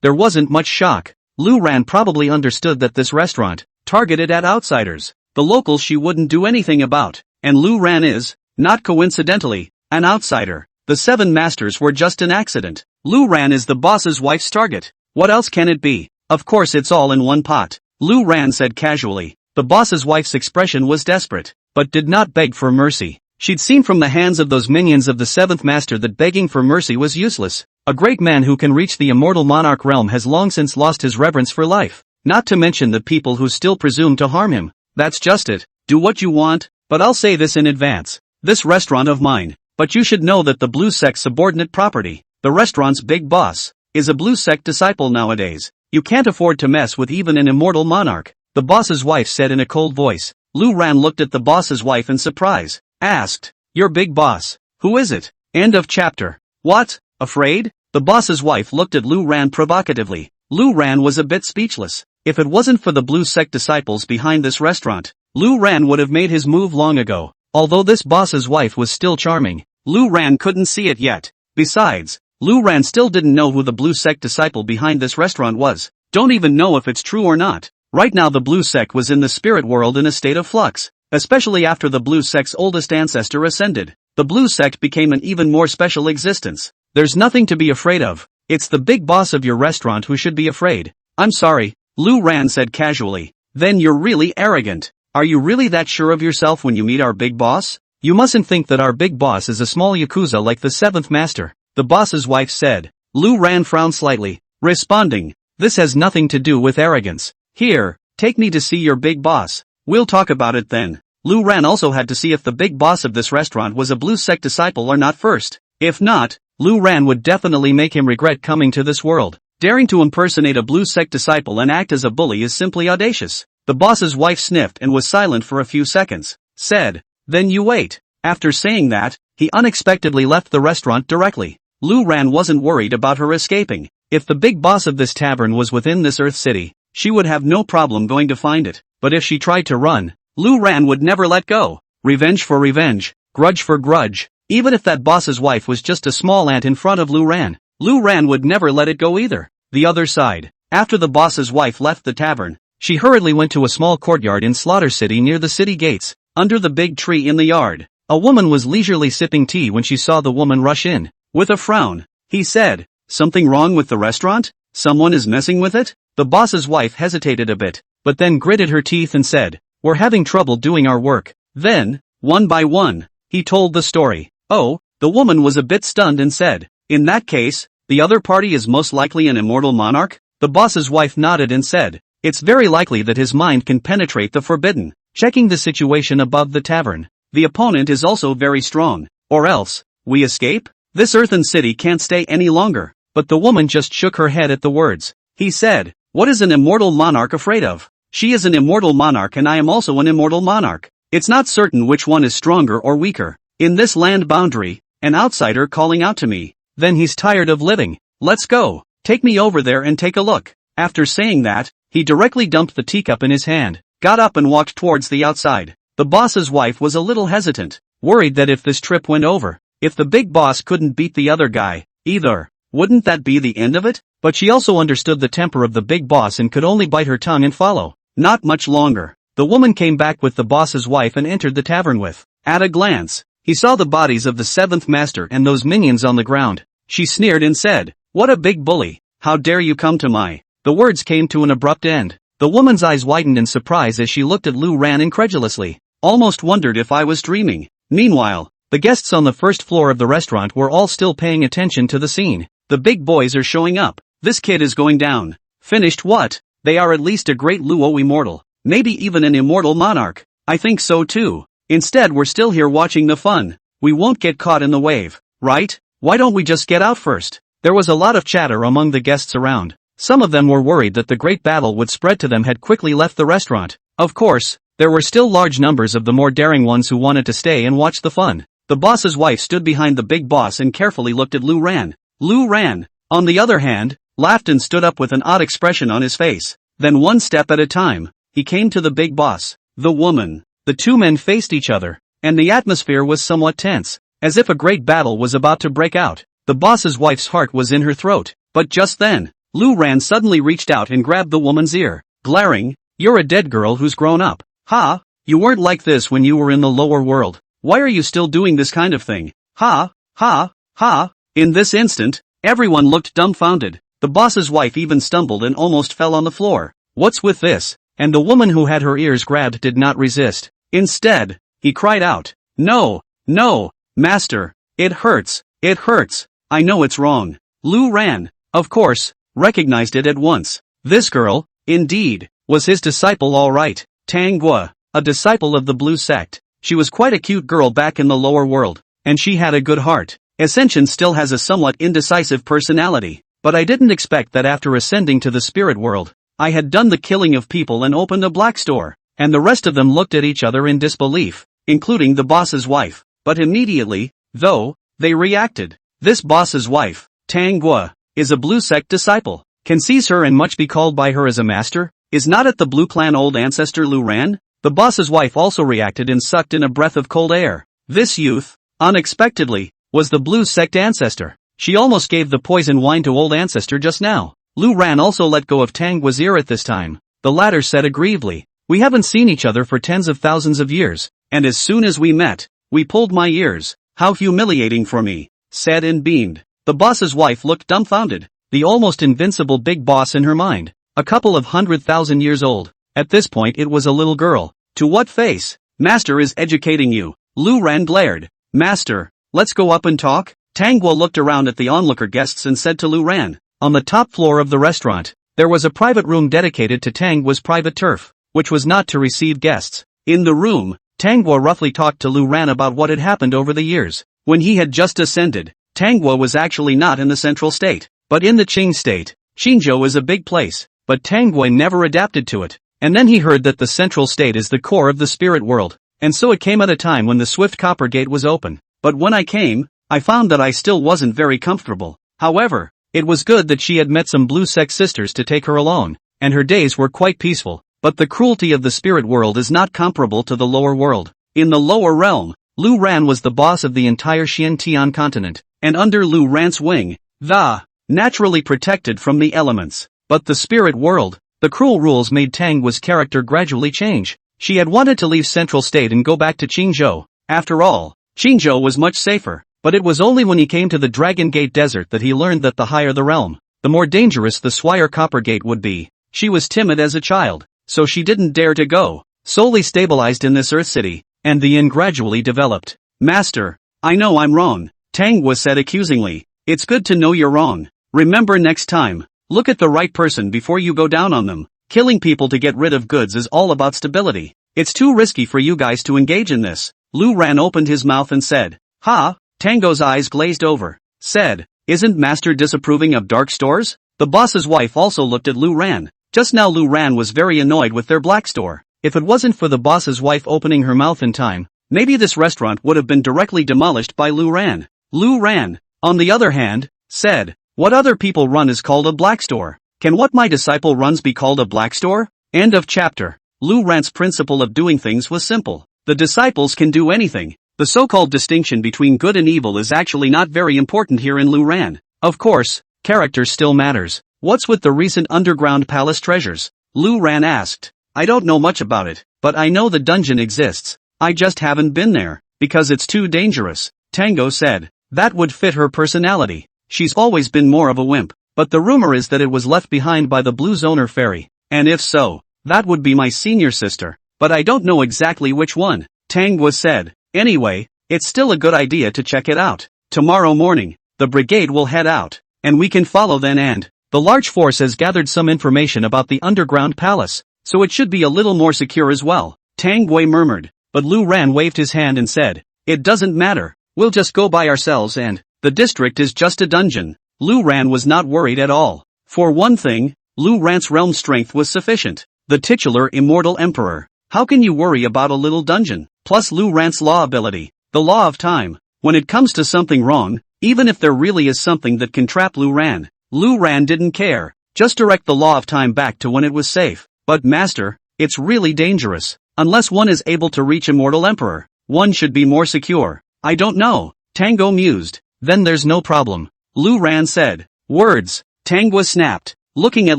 there wasn't much shock. Lu Ran probably understood that this restaurant, targeted at outsiders, the locals she wouldn't do anything about, and Lu Ran is, not coincidentally, an outsider. The 7 masters were just an accident. Lu Ran is the boss's wife's target. What else can it be? Of course it's all in one pot. Lu Ran said casually. The boss's wife's expression was desperate, but did not beg for mercy. She'd seen from the hands of those minions of the 7th master that begging for mercy was useless. A great man who can reach the immortal monarch realm has long since lost his reverence for life, not to mention the people who still presume to harm him. That's just it. Do what you want, but I'll say this in advance. This restaurant of mine, but you should know that the blue sect's subordinate property, the restaurant's big boss, is a blue sect disciple nowadays. You can't afford to mess with even an immortal monarch, the boss's wife said in a cold voice. Lu Ran looked at the boss's wife in surprise. Asked, "Your big boss, who is it?" End of chapter. What? Afraid? The boss's wife looked at Lu Ran provocatively. Lu Ran was a bit speechless. If it wasn't for the blue sect disciples behind this restaurant, Lu Ran would have made his move long ago. Although this boss's wife was still charming, Lu Ran couldn't see it yet. Besides, Lu Ran still didn't know who the blue sect disciple behind this restaurant was. Don't even know if it's true or not. Right now the blue sect was in the spirit world in a state of flux. Especially after the blue sect's oldest ancestor ascended, the blue sect became an even more special existence. There's nothing to be afraid of. It's the big boss of your restaurant who should be afraid. "I'm sorry," Lu Ran said casually. "Then you're really arrogant. Are you really that sure of yourself when you meet our big boss? You mustn't think that our big boss is a small yakuza like the 7th master," the boss's wife said. Lu Ran frowned slightly, responding, "This has nothing to do with arrogance. Here, take me to see your big boss. We'll talk about it then." Lu Ran also had to see if the big boss of this restaurant was a blue sect disciple or not first. If not, Lu Ran would definitely make him regret coming to this world. Daring to impersonate a blue sect disciple and act as a bully is simply audacious. The boss's wife sniffed and was silent for a few seconds. Said, "Then you wait." After saying that, he unexpectedly left the restaurant directly. Lu Ran wasn't worried about her escaping. If the big boss of this tavern was within this Earth City, she would have no problem going to find it. But if she tried to run, Lu Ran would never let go. Revenge for revenge, grudge for grudge. Even if that boss's wife was just a small ant in front of Lu Ran would never let it go either. The other side. After the boss's wife left the tavern, she hurriedly went to a small courtyard in Slaughter City near the city gates. Under the big tree in the yard, a woman was leisurely sipping tea when she saw the woman rush in. With a frown, he said, "Something wrong with the restaurant? Someone is messing with it?" The boss's wife hesitated a bit, but then gritted her teeth and said, "We're having trouble doing our work." Then, one by one, he told the story. Oh, the woman was a bit stunned and said, "In that case, The other party is most likely an immortal monarch? The boss's wife nodded and said, it's very likely that his mind can penetrate the forbidden. Checking the situation above the tavern. The opponent is also very strong. Or else, we escape? This earthen city can't stay any longer. But the woman just shook her head at the words. He said, what is an immortal monarch afraid of? She is an immortal monarch and I am also an immortal monarch. It's not certain which one is stronger or weaker. In this land boundary, an outsider calling out to me. Then he's tired of living. Let's go. Take me over there and take a look. After saying that, he directly dumped the teacup in his hand, got up and walked towards the outside. The boss's wife was a little hesitant, worried that if this trip went over, if the big boss couldn't beat the other guy, either, wouldn't that be the end of it? But she also understood the temper of the big boss and could only bite her tongue and follow. Not much longer. The woman came back with the boss's wife and entered the tavern with. At a glance, he saw the bodies of the seventh master and those minions on the ground. She sneered and said, what a big bully. How dare you come to my... The words came to an abrupt end. The woman's eyes widened in surprise as she looked at Lu Ran incredulously. Almost wondered if I was dreaming. Meanwhile, the guests on the first floor of the restaurant were all still paying attention to the scene. The big boys are showing up. This kid is going down. Finished what? They are at least a great Luo immortal. Maybe even an immortal monarch. I think so too. Instead we're still here watching the fun. We won't get caught in the wave, right? Why don't we just get out first? There was a lot of chatter among the guests around. Some of them were worried that the great battle would spread to them had quickly left the restaurant. Of course, there were still large numbers of the more daring ones who wanted to stay and watch the fun. The boss's wife stood behind the big boss and carefully looked at Lu Ran. Lu Ran, on the other hand, laughed and stood up with an odd expression on his face. Then one step at a time, he came to the big boss, the woman. The two men faced each other, and the atmosphere was somewhat tense, as if a great battle was about to break out. The boss's wife's heart was in her throat, but just then, Lu Ran suddenly reached out and grabbed the woman's ear, glaring, you're a dead girl who's grown up. Ha, you weren't like this when you were in the lower world. Why are you still doing this kind of thing? Ha, ha, ha. In this instant, everyone looked dumbfounded. The boss's wife even stumbled and almost fell on the floor. What's with this? And the woman who had her ears grabbed did not resist. Instead, he cried out, no, no, master, it hurts, it hurts. I know it's wrong. Lu Ran, of course, recognized it at once. This girl, indeed, was his disciple all right. Tanghua, a disciple of the blue sect. She was quite a cute girl back in the lower world, and she had a good heart. Ascension still has a somewhat indecisive personality, but I didn't expect that after ascending to the spirit world, I had done the killing of people and opened a black store, and the rest of them looked at each other in disbelief, including the boss's wife. But immediately, though, they reacted. This boss's wife, Tanghua, is a blue sect disciple, can seize her and much be called by her as a master, is not it the blue clan old ancestor Lu Ran? The boss's wife also reacted and sucked in a breath of cold air. This youth, unexpectedly, was the blue sect ancestor. She almost gave the poison wine to old ancestor just now. Lu Ran also let go of Tanghua's ear at this time. The latter said aggrievedly, we haven't seen each other for tens of thousands of years, and as soon as we met, we pulled my ears. How humiliating for me, said and beamed. The boss's wife looked dumbfounded, the almost invincible big boss in her mind, a couple of 100,000 years old. At this point it was a little girl. To what face? Master is educating you. Lu Ran glared. Master, let's go up and talk? Tanghua looked around at the onlooker guests and said to Lu Ran, on the top floor of the restaurant, there was a private room dedicated to Tanghua's private turf, which was not to receive guests. In the room, Tanghua roughly talked to Lu Ran about what had happened over the years. When he had just ascended, Tanghua was actually not in the central state, but in the Qing state. Qingzhou is a big place, but Tanghua never adapted to it. And then he heard that the central state is the core of the spirit world, and so it came at a time when the Swift Copper Gate was open. But when I came, I found that I still wasn't very comfortable. However, it was good that she had met some blue sect sisters to take her alone, and her days were quite peaceful. But the cruelty of the spirit world is not comparable to the lower world. In the lower realm, Lu Ran was the boss of the entire Xiantian continent, and under Lu Ran's wing, the naturally protected from the elements. But the spirit world, the cruel rules made Tanghua's character gradually change. She had wanted to leave Central State and go back to Qingzhou. After all, Qingzhou was much safer, but it was only when he came to the Dragon Gate Desert that he learned that the higher the realm, the more dangerous the Swire Copper Gate would be. She was timid as a child, so she didn't dare to go. Solely stabilized in this Earth City, and the yin gradually developed. Master, I know I'm wrong, Tanghua said accusingly. It's good to know you're wrong. Remember next time, look at the right person before you go down on them. Killing people to get rid of goods is all about stability. It's too risky for you guys to engage in this. Lu Ran opened his mouth and said, "Ha?" Tango's eyes glazed over. Said, "Isn't Master disapproving of dark stores?" The boss's wife also looked at Lu Ran. Just now Lu Ran was very annoyed with their black store. If it wasn't for the boss's wife opening her mouth in time, maybe this restaurant would have been directly demolished by Lu Ran. Lu Ran, on the other hand, said, "What other people run is called a black store. Can what my disciple runs be called a black store?" End of chapter. Lu Ran's principle of doing things was simple. The disciples can do anything. The so-called distinction between good and evil is actually not very important here in Lu Ran. Of course, character still matters. What's with the recent underground palace treasures? Lu Ran asked. I don't know much about it, but I know the dungeon exists. I just haven't been there, because it's too dangerous. Tango said. That would fit her personality. She's always been more of a wimp, but the rumor is that it was left behind by the Blue Zoner fairy, and if so, that would be my senior sister, but I don't know exactly which one. Tango said. Anyway, it's still a good idea to check it out. Tomorrow morning, the brigade will head out, and we can follow then and the large force has gathered some information about the underground palace, so it should be a little more secure as well. Tang Wei murmured, but Lu Ran waved his hand and said, it doesn't matter, we'll just go by ourselves and the district is just a dungeon. Lu Ran was not worried at all. For one thing, Lu Ran's realm strength was sufficient. The titular immortal emperor. How can you worry about a little dungeon? Plus Lu Ran's law ability, the law of time. When it comes to something wrong, even if there really is something that can trap Lu Ran didn't care. Just direct the law of time back to when it was safe. But master, it's really dangerous. Unless one is able to reach immortal emperor, one should be more secure. I don't know. Tango mused. Then there's no problem. Lu Ran said. Words. Tango snapped, looking at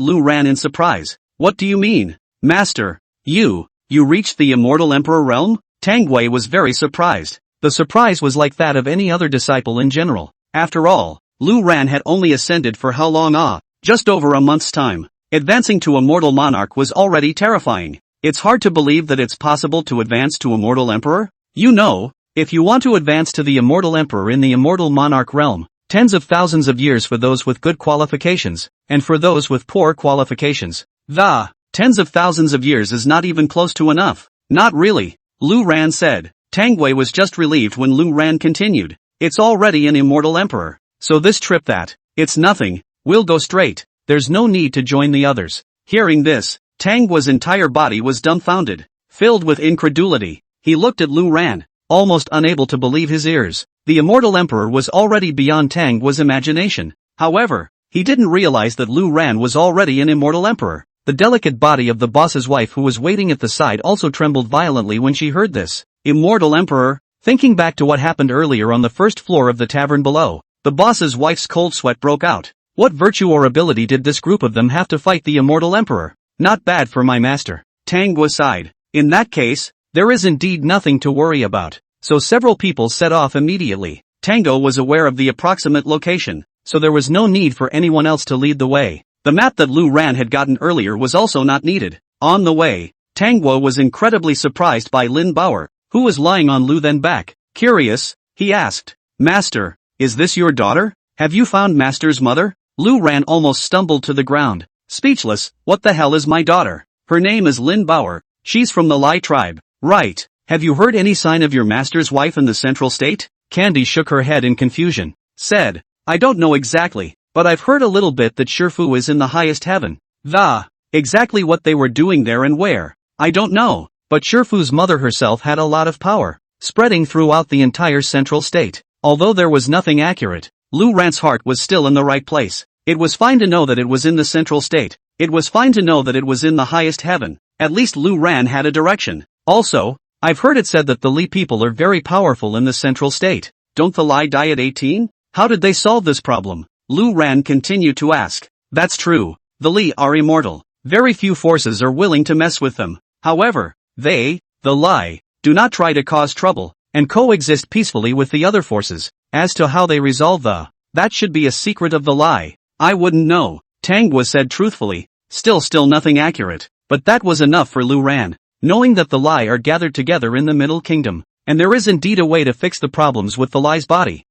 Lu Ran in surprise. What do you mean? Master, you reached the immortal emperor realm? Tang Wei was very surprised. The surprise was like that of any other disciple in general. After all, Lu Ran had only ascended for how long? Just over a month's time. Advancing to immortal monarch was already terrifying. It's hard to believe that it's possible to advance to immortal emperor. You know, if you want to advance to the immortal emperor in the immortal monarch realm, tens of thousands of years for those with good qualifications, and for those with poor qualifications. Tens of thousands of years is not even close to enough. Not really, Lu Ran said. Tang Wei was just relieved when Lu Ran continued. It's already an immortal emperor. So this trip it's nothing, we'll go straight. There's no need to join the others. Hearing this, Tang Wei's entire body was dumbfounded. Filled with incredulity, he looked at Lu Ran, almost unable to believe his ears. The immortal emperor was already beyond Tang Wei's imagination. However, he didn't realize that Lu Ran was already an immortal emperor. The delicate body of the boss's wife who was waiting at the side also trembled violently when she heard this. Immortal emperor? Thinking back to what happened earlier on the first floor of the tavern below, the boss's wife's cold sweat broke out. What virtue or ability did this group of them have to fight the immortal emperor? Not bad for my master. Tang Wei sighed. In that case, there is indeed nothing to worry about. So several people set off immediately. Tango was aware of the approximate location, so there was no need for anyone else to lead the way. The map that Lu Ran had gotten earlier was also not needed. On the way, Tang Wei was incredibly surprised by Lin Bauer, who was lying on Lu Then's back. Curious, he asked, Master, is this your daughter? Have you found Master's mother? Lu Ran almost stumbled to the ground. Speechless, what the hell is my daughter? Her name is Lin Bauer, she's from the Lai tribe. Right, have you heard any sign of your master's wife in the central state? Candy shook her head in confusion. Said, I don't know exactly, but I've heard a little bit that Shifu is in the highest heaven. Exactly what they were doing there and where, I don't know, but Shifu's mother herself had a lot of power, spreading throughout the entire central state. Although there was nothing accurate, Lu Ran's heart was still in the right place. It was fine to know that it was in the central state. It was fine to know that it was in the highest heaven. At least Lu Ran had a direction. Also, I've heard it said that the Li people are very powerful in the central state. Don't the Lai die at 18? How did they solve this problem? Lu Ran continued to ask. That's true. The Li are immortal. Very few forces are willing to mess with them. However, the Lai, do not try to cause trouble, and coexist peacefully with the other forces. As to how they resolve that should be a secret of the Lai. I wouldn't know, Tang Wei said truthfully. Still nothing accurate. But that was enough for Lu Ran. Knowing that the Lai are gathered together in the Middle Kingdom, and there is indeed a way to fix the problems with the Lai's body.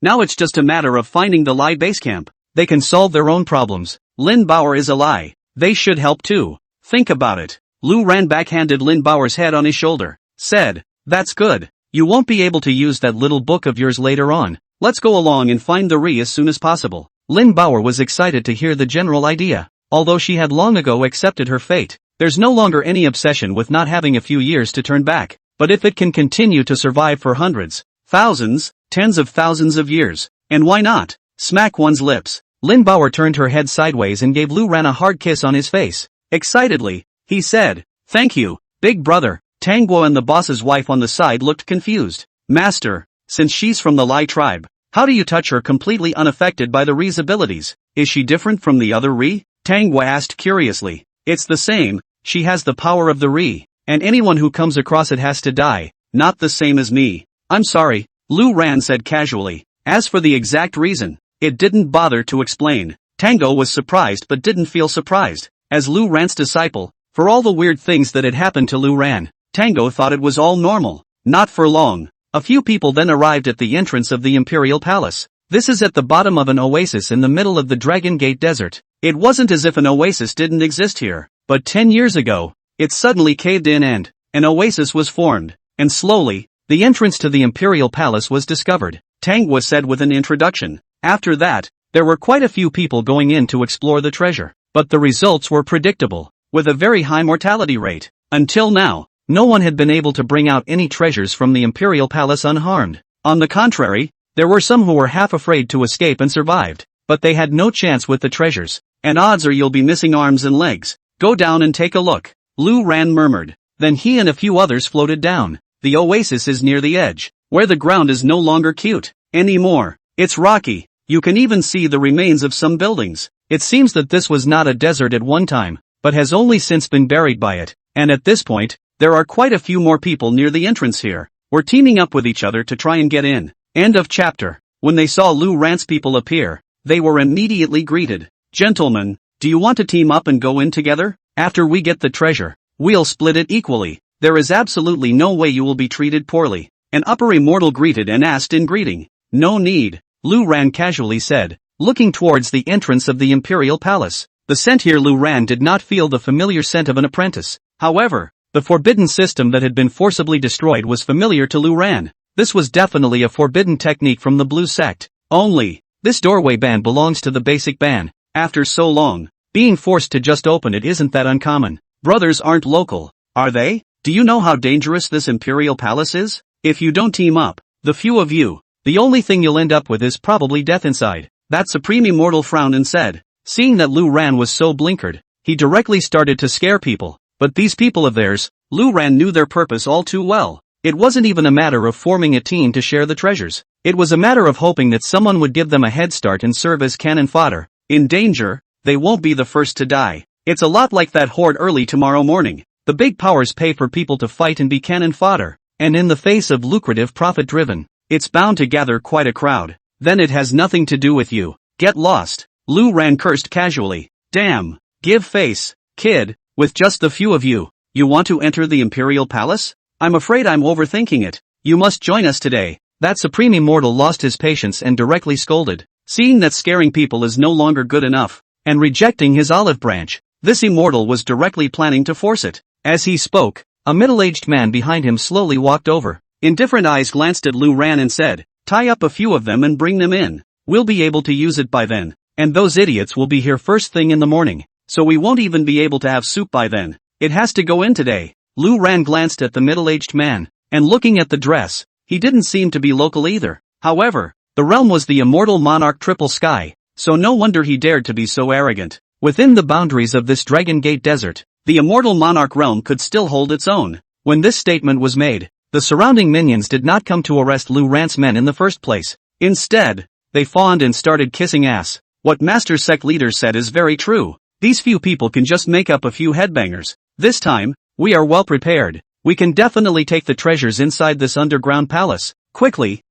Now it's just a matter of finding the Lai base camp. They can solve their own problems. Lin Bauer is a lie. They should help too. Think about it. Lu Ran backhanded Lin Bauer's head on his shoulder. Said, that's good. You won't be able to use that little book of yours later on. Let's go along and find the Re as soon as possible. Lin Bauer was excited to hear the general idea. Although she had long ago accepted her fate, there's no longer any obsession with not having a few years to turn back. But if it can continue to survive for hundreds, thousands, tens of thousands of years, and why not? Smack one's lips. Lin Bauer turned her head sideways and gave Lu Ran a hard kiss on his face. Excitedly, he said, thank you, big brother. Tang Guo and the boss's wife on the side looked confused. Master, since she's from the Lai tribe, how do you touch her completely unaffected by the Re's abilities? Is she different from the other Re? Tang Guo asked curiously. It's the same, she has the power of the Re, and anyone who comes across it has to die. Not the same as me. I'm sorry, Lu Ran said casually. As for the exact reason, it didn't bother to explain. Tango was surprised but didn't feel surprised. As Lu Ran's disciple, for all the weird things that had happened to Lu Ran, Tango thought it was all normal. Not for long. A few people then arrived at the entrance of the Imperial Palace. This is at the bottom of an oasis in the middle of the Dragon Gate Desert. It wasn't as if an oasis didn't exist here, but 10 years ago, it suddenly caved in and an oasis was formed, and slowly, the entrance to the Imperial Palace was discovered. Tangwa said with an introduction. After that, there were quite a few people going in to explore the treasure, but the results were predictable, with a very high mortality rate. Until now, no one had been able to bring out any treasures from the Imperial Palace unharmed. On the contrary, there were some who were half afraid to escape and survived, but they had no chance with the treasures, and odds are you'll be missing arms and legs. Go down and take a look, Lu Ran murmured. Then he and a few others floated down. The oasis is near the edge, where the ground is no longer cute anymore. It's rocky. You can even see the remains of some buildings. It seems that this was not a desert at one time, but has only since been buried by it, and at this point, there are quite a few more people near the entrance here. We're teaming up with each other to try and get in. End of chapter. When they saw Lu Ran's people appear, they were immediately greeted. Gentlemen, do you want to team up and go in together? After we get the treasure, we'll split it equally. There is absolutely no way you will be treated poorly. An upper immortal greeted and asked in greeting. No need, Lu Ran casually said, looking towards the entrance of the Imperial Palace. The scent here Lu Ran did not feel the familiar scent of an apprentice. However, the forbidden system that had been forcibly destroyed was familiar to Lu Ran. This was definitely a forbidden technique from the Blue Sect. Only, this doorway ban belongs to the basic ban. After so long, being forced to just open it isn't that uncommon. Brothers aren't local, are they? Do you know how dangerous this Imperial Palace is? If you don't team up, the few of you, the only thing you'll end up with is probably death inside. That Supreme Immortal frowned and said. Seeing that Lu Ran was so blinkered, he directly started to scare people. But these people of theirs, Lu Ran knew their purpose all too well. It wasn't even a matter of forming a team to share the treasures. It was a matter of hoping that someone would give them a head start and serve as cannon fodder. In danger, they won't be the first to die. It's a lot like that horde early tomorrow morning. The big powers pay for people to fight and be cannon fodder, and in the face of lucrative profit-driven, it's bound to gather quite a crowd. Then it has nothing to do with you. Get lost. Lu Ran cursed casually. Damn. Give face, kid. With just the few of you, you want to enter the Imperial Palace? I'm afraid I'm overthinking it. You must join us today. That Supreme Immortal lost his patience and directly scolded, seeing that scaring people is no longer good enough, and rejecting his olive branch. This Immortal was directly planning to force it. As he spoke, a middle-aged man behind him slowly walked over. Indifferent eyes glanced at Lu Ran and said, tie up a few of them and bring them in. We'll be able to use it by then, and those idiots will be here first thing in the morning. So we won't even be able to have soup by then. It has to go in today. Lu Ran glanced at the middle-aged man, and looking at the dress, he didn't seem to be local either. However, the realm was the immortal monarch Triple Sky, so no wonder he dared to be so arrogant. Within the boundaries of this Dragon Gate Desert, the immortal monarch realm could still hold its own. When this statement was made, the surrounding minions did not come to arrest Lu Ran's men in the first place. Instead, they fawned and started kissing ass. What Master Sect leader said is very true. These few people can just make up a few headbangers. This time, we are well prepared. We can definitely take the treasures inside this underground palace. Quickly,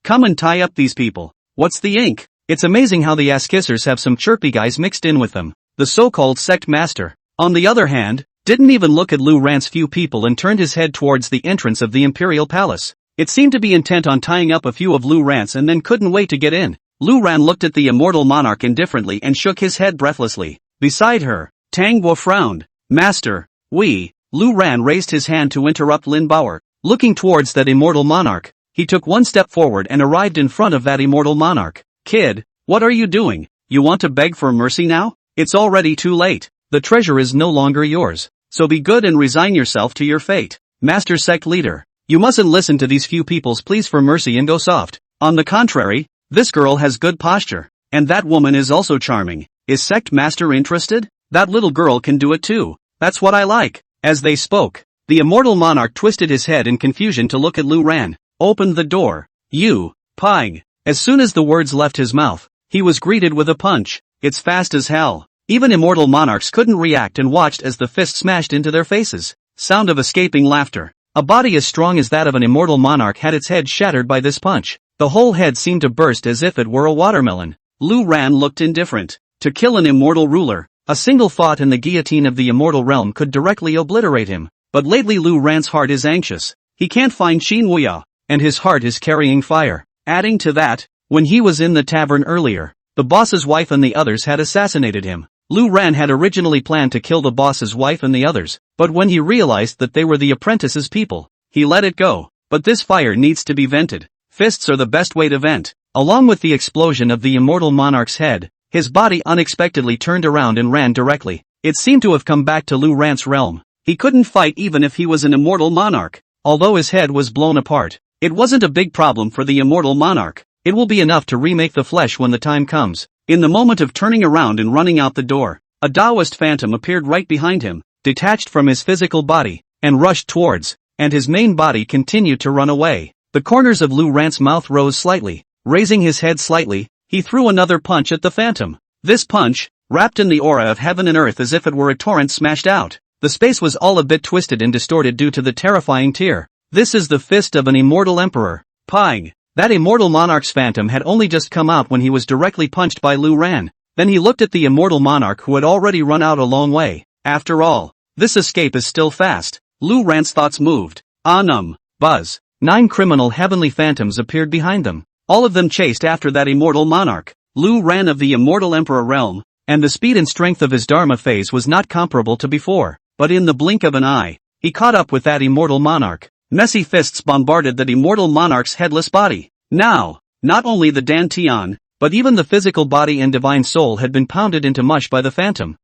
come and tie up these people. What's the ink? It's amazing how the ass-kissers have some chirpy guys mixed in with them. The so-called sect master, on the other hand, didn't even look at Lu Ran's few people and turned his head towards the entrance of the Imperial Palace. It seemed to be intent on tying up a few of Lu Ran's and then couldn't wait to get in. Lu Ran looked at the immortal monarch indifferently and shook his head breathlessly. Beside her, Tang Guo frowned. Master, Lu Ran raised his hand to interrupt Lin Baoer. Looking towards that immortal monarch, he took one step forward and arrived in front of that immortal monarch. Kid, what are you doing? You want to beg for mercy now? It's already too late. The treasure is no longer yours. So be good and resign yourself to your fate. Master sect leader, you mustn't listen to these few people's pleas for mercy and go soft. On the contrary, this girl has good posture. And that woman is also charming. Is sect master interested? That little girl can do it too. That's what I like. As they spoke, the immortal monarch twisted his head in confusion to look at Lu Ran. Opened the door. You, Pang. As soon as the words left his mouth, he was greeted with a punch. It's fast as hell. Even immortal monarchs couldn't react and watched as the fist smashed into their faces. Sound of escaping laughter. A body as strong as that of an immortal monarch had its head shattered by this punch. The whole head seemed to burst as if it were a watermelon. Lu Ran looked indifferent. To kill an immortal ruler, a single thought in the guillotine of the immortal realm could directly obliterate him. But lately Lu Ran's heart is anxious. He can't find Xin Wuya, and his heart is carrying fire. Adding to that, when he was in the tavern earlier, the boss's wife and the others had assassinated him. Lu Ran had originally planned to kill the boss's wife and the others, but when he realized that they were the apprentice's people, he let it go. But this fire needs to be vented. Fists are the best way to vent. Along with the explosion of the immortal monarch's head, his body unexpectedly turned around and ran directly. It seemed to have come back to Lu Ran's realm. He couldn't fight even if he was an immortal monarch. Although his head was blown apart, it wasn't a big problem for the immortal monarch. It will be enough to remake the flesh when the time comes. In the moment of turning around and running out the door, a Taoist phantom appeared right behind him, detached from his physical body, and rushed towards, and his main body continued to run away. The corners of Lu Ran's mouth rose slightly. Raising his head slightly, he threw another punch at the phantom. This punch, wrapped in the aura of heaven and earth as if it were a torrent, smashed out. The space was all a bit twisted and distorted due to the terrifying tear. This is the fist of an immortal emperor. Pang! That immortal monarch's phantom had only just come out when he was directly punched by Lu Ran. Then he looked at the immortal monarch who had already run out a long way. After all, this escape is still fast. Lu Ran's thoughts moved. Buzz. 9 criminal heavenly phantoms appeared behind them. All of them chased after that immortal monarch. Lu Ran of the immortal emperor realm, and the speed and strength of his Dharma phase was not comparable to before. But in the blink of an eye, he caught up with that immortal monarch. Messy fists bombarded that immortal monarch's headless body. Now, not only the dantian, but even the physical body and divine soul had been pounded into mush by the phantom.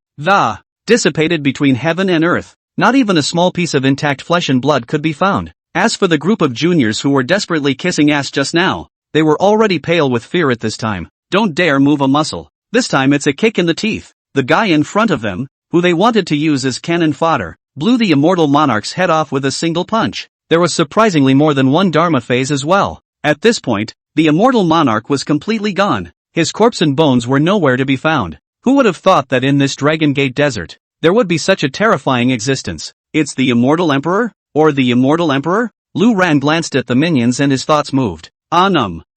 Dissipated between heaven and earth. Not even a small piece of intact flesh and blood could be found. As for the group of juniors who were desperately kissing ass just now, they were already pale with fear at this time. Don't dare move a muscle. This time it's a kick in the teeth. The guy in front of them, who they wanted to use as cannon fodder, blew the immortal monarch's head off with a single punch. There was surprisingly more than one Dharma phase as well. At this point, the immortal monarch was completely gone. His corpse and bones were nowhere to be found. Who would have thought that in this Dragon Gate desert, there would be such a terrifying existence? It's the immortal emperor? Or the immortal emperor? Lu Ran glanced at the minions and his thoughts moved.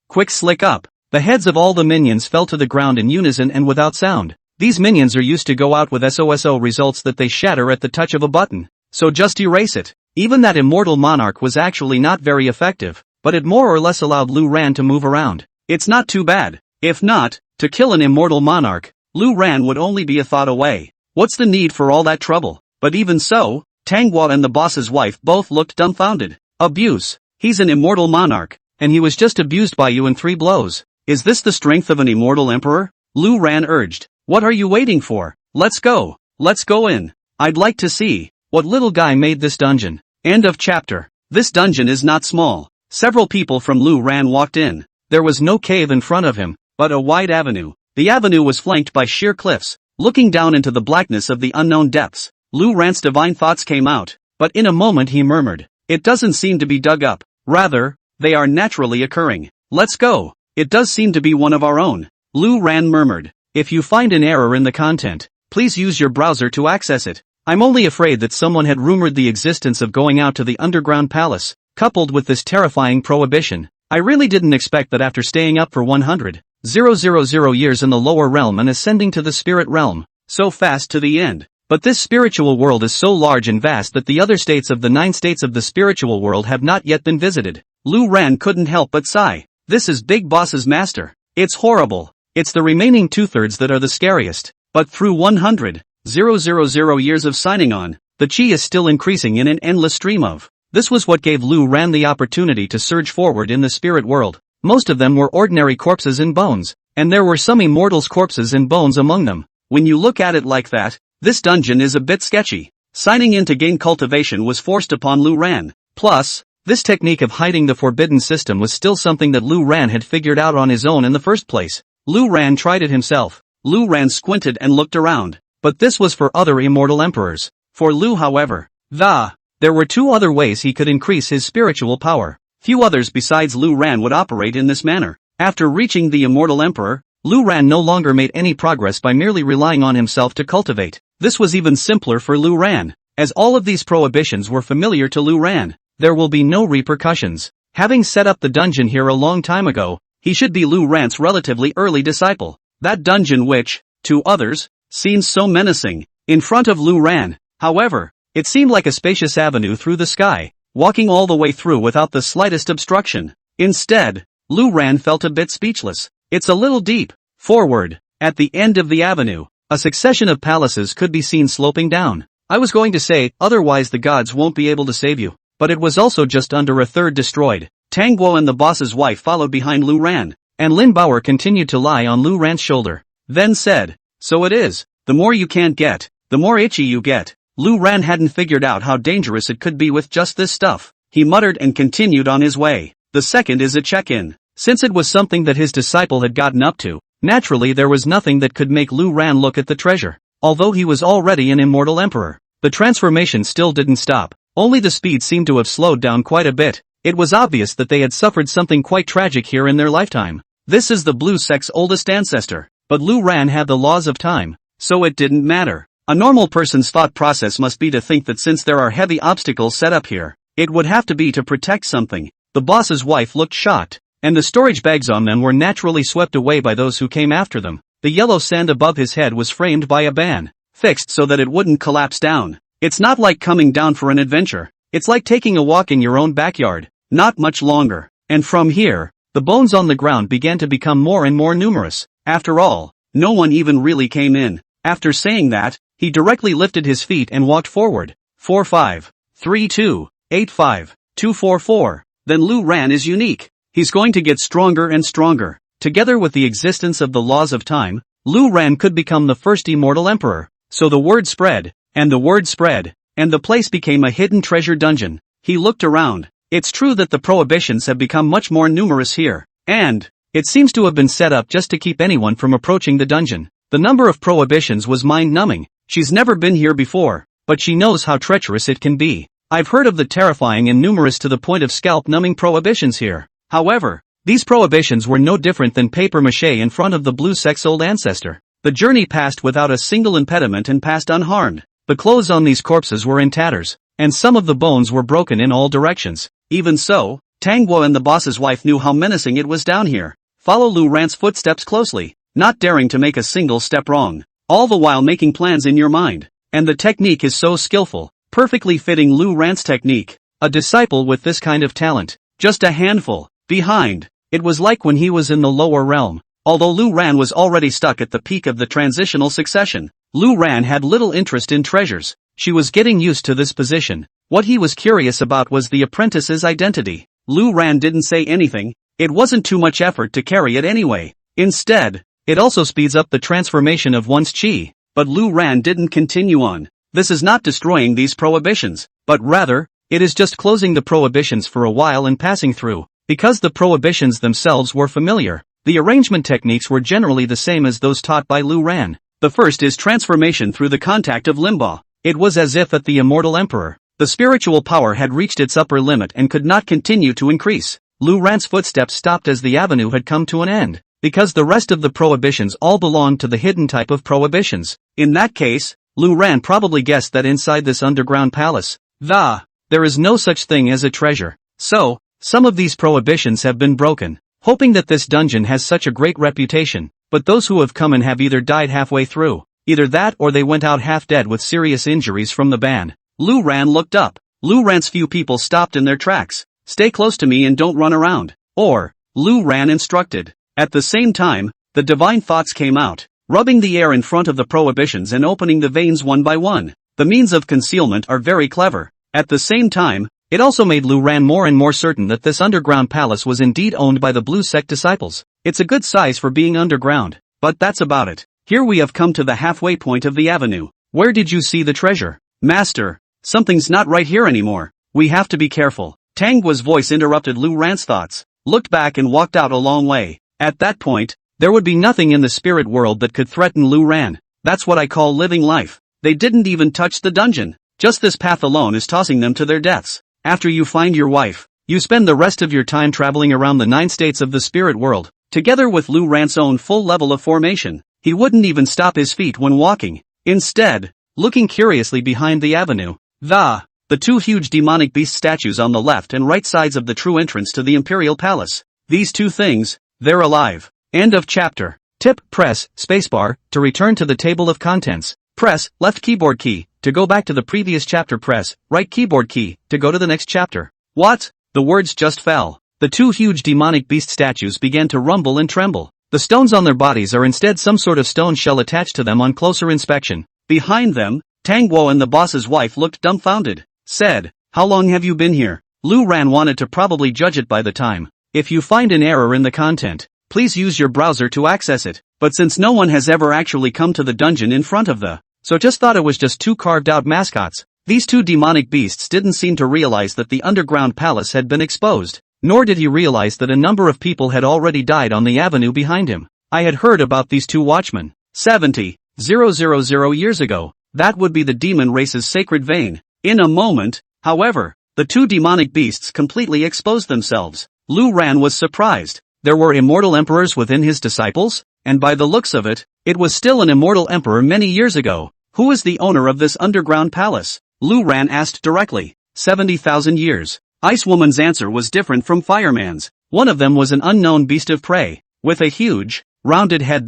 Quick slick up. The heads of all the minions fell to the ground in unison and without sound. These minions are used to go out with SOSO results that they shatter at the touch of a button. So just erase it. Even that immortal monarch was actually not very effective, but it more or less allowed Lu Ran to move around. It's not too bad. If not, to kill an immortal monarch, Lu Ran would only be a thought away. What's the need for all that trouble? But even so, Tanghua and the boss's wife both looked dumbfounded. Abuse. He's an immortal monarch, and he was just abused by you in 3 blows. Is this the strength of an immortal emperor? Lu Ran urged. What are you waiting for? Let's go. Let's go in. I'd like to see what little guy made this dungeon. End of chapter. This dungeon is not small. Several people from Lu Ran walked in. There was no cave in front of him, but a wide avenue. The avenue was flanked by sheer cliffs, looking down into the blackness of the unknown depths. Lu Ran's divine thoughts came out, but in a moment he murmured. It doesn't seem to be dug up. Rather, they are naturally occurring. Let's go. It does seem to be one of our own. Lu Ran murmured. If you find an error in the content, please use your browser to access it. I'm only afraid that someone had rumored the existence of going out to the underground palace, coupled with this terrifying prohibition. I really didn't expect that after staying up for 100,000 years in the lower realm and ascending to the spirit realm, so fast to the end. But this spiritual world is so large and vast that the other states of the 9 states of the spiritual world have not yet been visited. Lu Ran couldn't help but sigh. This is Big Boss's master. It's horrible. It's the remaining two-thirds that are the scariest. But through 100,000 years of signing on, the chi is still increasing in an endless stream of. This was what gave Lu Ran the opportunity to surge forward in the spirit world. Most of them were ordinary corpses and bones, and there were some immortals' corpses and bones among them. When you look at it like that, this dungeon is a bit sketchy. Signing in to gain cultivation was forced upon Lu Ran. Plus, this technique of hiding the forbidden system was still something that Lu Ran had figured out on his own in the first place. Lu Ran tried it himself. Lu Ran squinted and looked around. But this was for other immortal emperors. For Lu, however, there were two other ways he could increase his spiritual power. Few others besides Lu Ran would operate in this manner. After reaching the immortal emperor, Lu Ran no longer made any progress by merely relying on himself to cultivate. This was even simpler for Lu Ran, as all of these prohibitions were familiar to Lu Ran. There will be no repercussions. Having set up the dungeon here a long time ago, he should be Lu Ran's relatively early disciple. That dungeon which, to others, seemed so menacing. In front of Lu Ran, however, it seemed like a spacious avenue through the sky, walking all the way through without the slightest obstruction. Instead, Lu Ran felt a bit speechless. It's a little deep. Forward, at the end of the avenue, a succession of palaces could be seen sloping down. I was going to say, otherwise the gods won't be able to save you. But it was also just under a third destroyed. Tang Guo and the boss's wife followed behind Lu Ran, and Lin Bauer continued to lie on Lu Ran's shoulder. Then said, so it is, the more you can't get, the more itchy you get. Lu Ran hadn't figured out how dangerous it could be with just this stuff. He muttered and continued on his way. The second is a check-in. Since it was something that his disciple had gotten up to, naturally there was nothing that could make Lu Ran look at the treasure. Although he was already an immortal emperor, the transformation still didn't stop. Only the speed seemed to have slowed down quite a bit. It was obvious that they had suffered something quite tragic here in their lifetime. This is the blue sect's oldest ancestor, but Lu Ran had the laws of time, so it didn't matter. A normal person's thought process must be to think that since there are heavy obstacles set up here, it would have to be to protect something. The boss's wife looked shocked, and the storage bags on them were naturally swept away by those who came after them. The yellow sand above his head was framed by a band, fixed so that it wouldn't collapse down. It's not like coming down for an adventure. It's like taking a walk in your own backyard. Not much longer. And from here, the bones on the ground began to become more and more numerous. After all, no one even really came in. After saying that, he directly lifted his feet and walked forward. 4-5-3-2-8-5-2-4-4. Then Lu Ran is unique. He's going to get stronger and stronger. Together with the existence of the laws of time, Lu Ran could become the first immortal emperor. So the word spread, and the word spread, and the place became a hidden treasure dungeon. He looked around. It's true that the prohibitions have become much more numerous here, and it seems to have been set up just to keep anyone from approaching the dungeon. The number of prohibitions was mind-numbing. She's never been here before, but she knows how treacherous it can be. I've heard of the terrifying and numerous to the point of scalp-numbing prohibitions here. However, these prohibitions were no different than papier-mâché in front of the blue sect's old ancestor. The journey passed without a single impediment and passed unharmed. The clothes on these corpses were in tatters, and some of the bones were broken in all directions. Even so, Tang Guo and the boss's wife knew how menacing it was down here. Follow Lu Ran's footsteps closely, not daring to make a single step wrong, all the while making plans in your mind. And the technique is so skillful, perfectly fitting Lu Ran's technique. A disciple with this kind of talent, just a handful behind. It was like when he was in the lower realm. Although Lu Ran was already stuck at the peak of the transitional succession, Lu Ran had little interest in treasures. She was getting used to this position. What he was curious about was the apprentice's identity. Lu Ran didn't say anything. It wasn't too much effort to carry it anyway. Instead, it also speeds up the transformation of one's chi. But Lu Ran didn't continue on. This is not destroying these prohibitions, but rather, it is just closing the prohibitions for a while and passing through. Because the prohibitions themselves were familiar, the arrangement techniques were generally the same as those taught by Lu Ran. The first is transformation through the contact of limbo. It was as if at the immortal emperor, the spiritual power had reached its upper limit and could not continue to increase. Lu Ran's footsteps stopped as the avenue had come to an end, because the rest of the prohibitions all belonged to the hidden type of prohibitions. In that case, Lu Ran probably guessed that inside this underground palace, there is no such thing as a treasure. So, some of these prohibitions have been broken, hoping that this dungeon has such a great reputation. But those who have come in have either died halfway through, either that or they went out half dead with serious injuries from the ban. Lu Ran looked up. Lu Ran's few people stopped in their tracks. Stay close to me and don't run around. Or, Lu Ran instructed. At the same time, the divine thoughts came out, rubbing the air in front of the prohibitions and opening the veins one by one. The means of concealment are very clever. At the same time, it also made Lu Ran more and more certain that this underground palace was indeed owned by the Blue Sect disciples. It's a good size for being underground, but that's about it. Here we have come to the halfway point of the avenue. Where did you see the treasure? Master, something's not right here anymore. We have to be careful. Tangwa's voice interrupted Lu Ran's thoughts, looked back and walked out a long way. At that point, there would be nothing in the spirit world that could threaten Lu Ran. That's what I call living life. They didn't even touch the dungeon. Just this path alone is tossing them to their deaths. After you find your wife, you spend the rest of your time traveling around the 9 states of the spirit world, together with Lu Ran's own full level of formation. He wouldn't even stop his feet when walking. Instead, looking curiously behind the avenue, the 2 huge demonic beast statues on the left and right sides of the true entrance to the Imperial Palace. These 2 things, they're alive. End of chapter. Tip: press spacebar to return to the table of contents. Press left keyboard key to go back to the previous chapter. Press right keyboard key to go to the next chapter. What? The words just fell. The 2 huge demonic beast statues began to rumble and tremble. The stones on their bodies are instead some sort of stone shell attached to them on closer inspection. Behind them, Tangwo and the boss's wife looked dumbfounded. Said, "How long have you been here?" Lu Ran wanted to probably judge it by the time. If you find an error in the content, please use your browser to access it. But since no one has ever actually come to the dungeon in front of so just thought it was just 2 carved out mascots. These 2 demonic beasts didn't seem to realize that the underground palace had been exposed, nor did he realize that a number of people had already died on the avenue behind him. I had heard about these 2 watchmen. 70,000 years ago. That would be the demon race's sacred vein. In a moment, however, the 2 demonic beasts completely exposed themselves. Lu Ran was surprised. There were immortal emperors within his disciples, and by the looks of it, it was still an immortal emperor many years ago. Who is the owner of this underground palace? Lu Ran asked directly. 70,000 years. Ice Woman's answer was different from Fireman's. One of them was an unknown beast of prey, with a huge, rounded head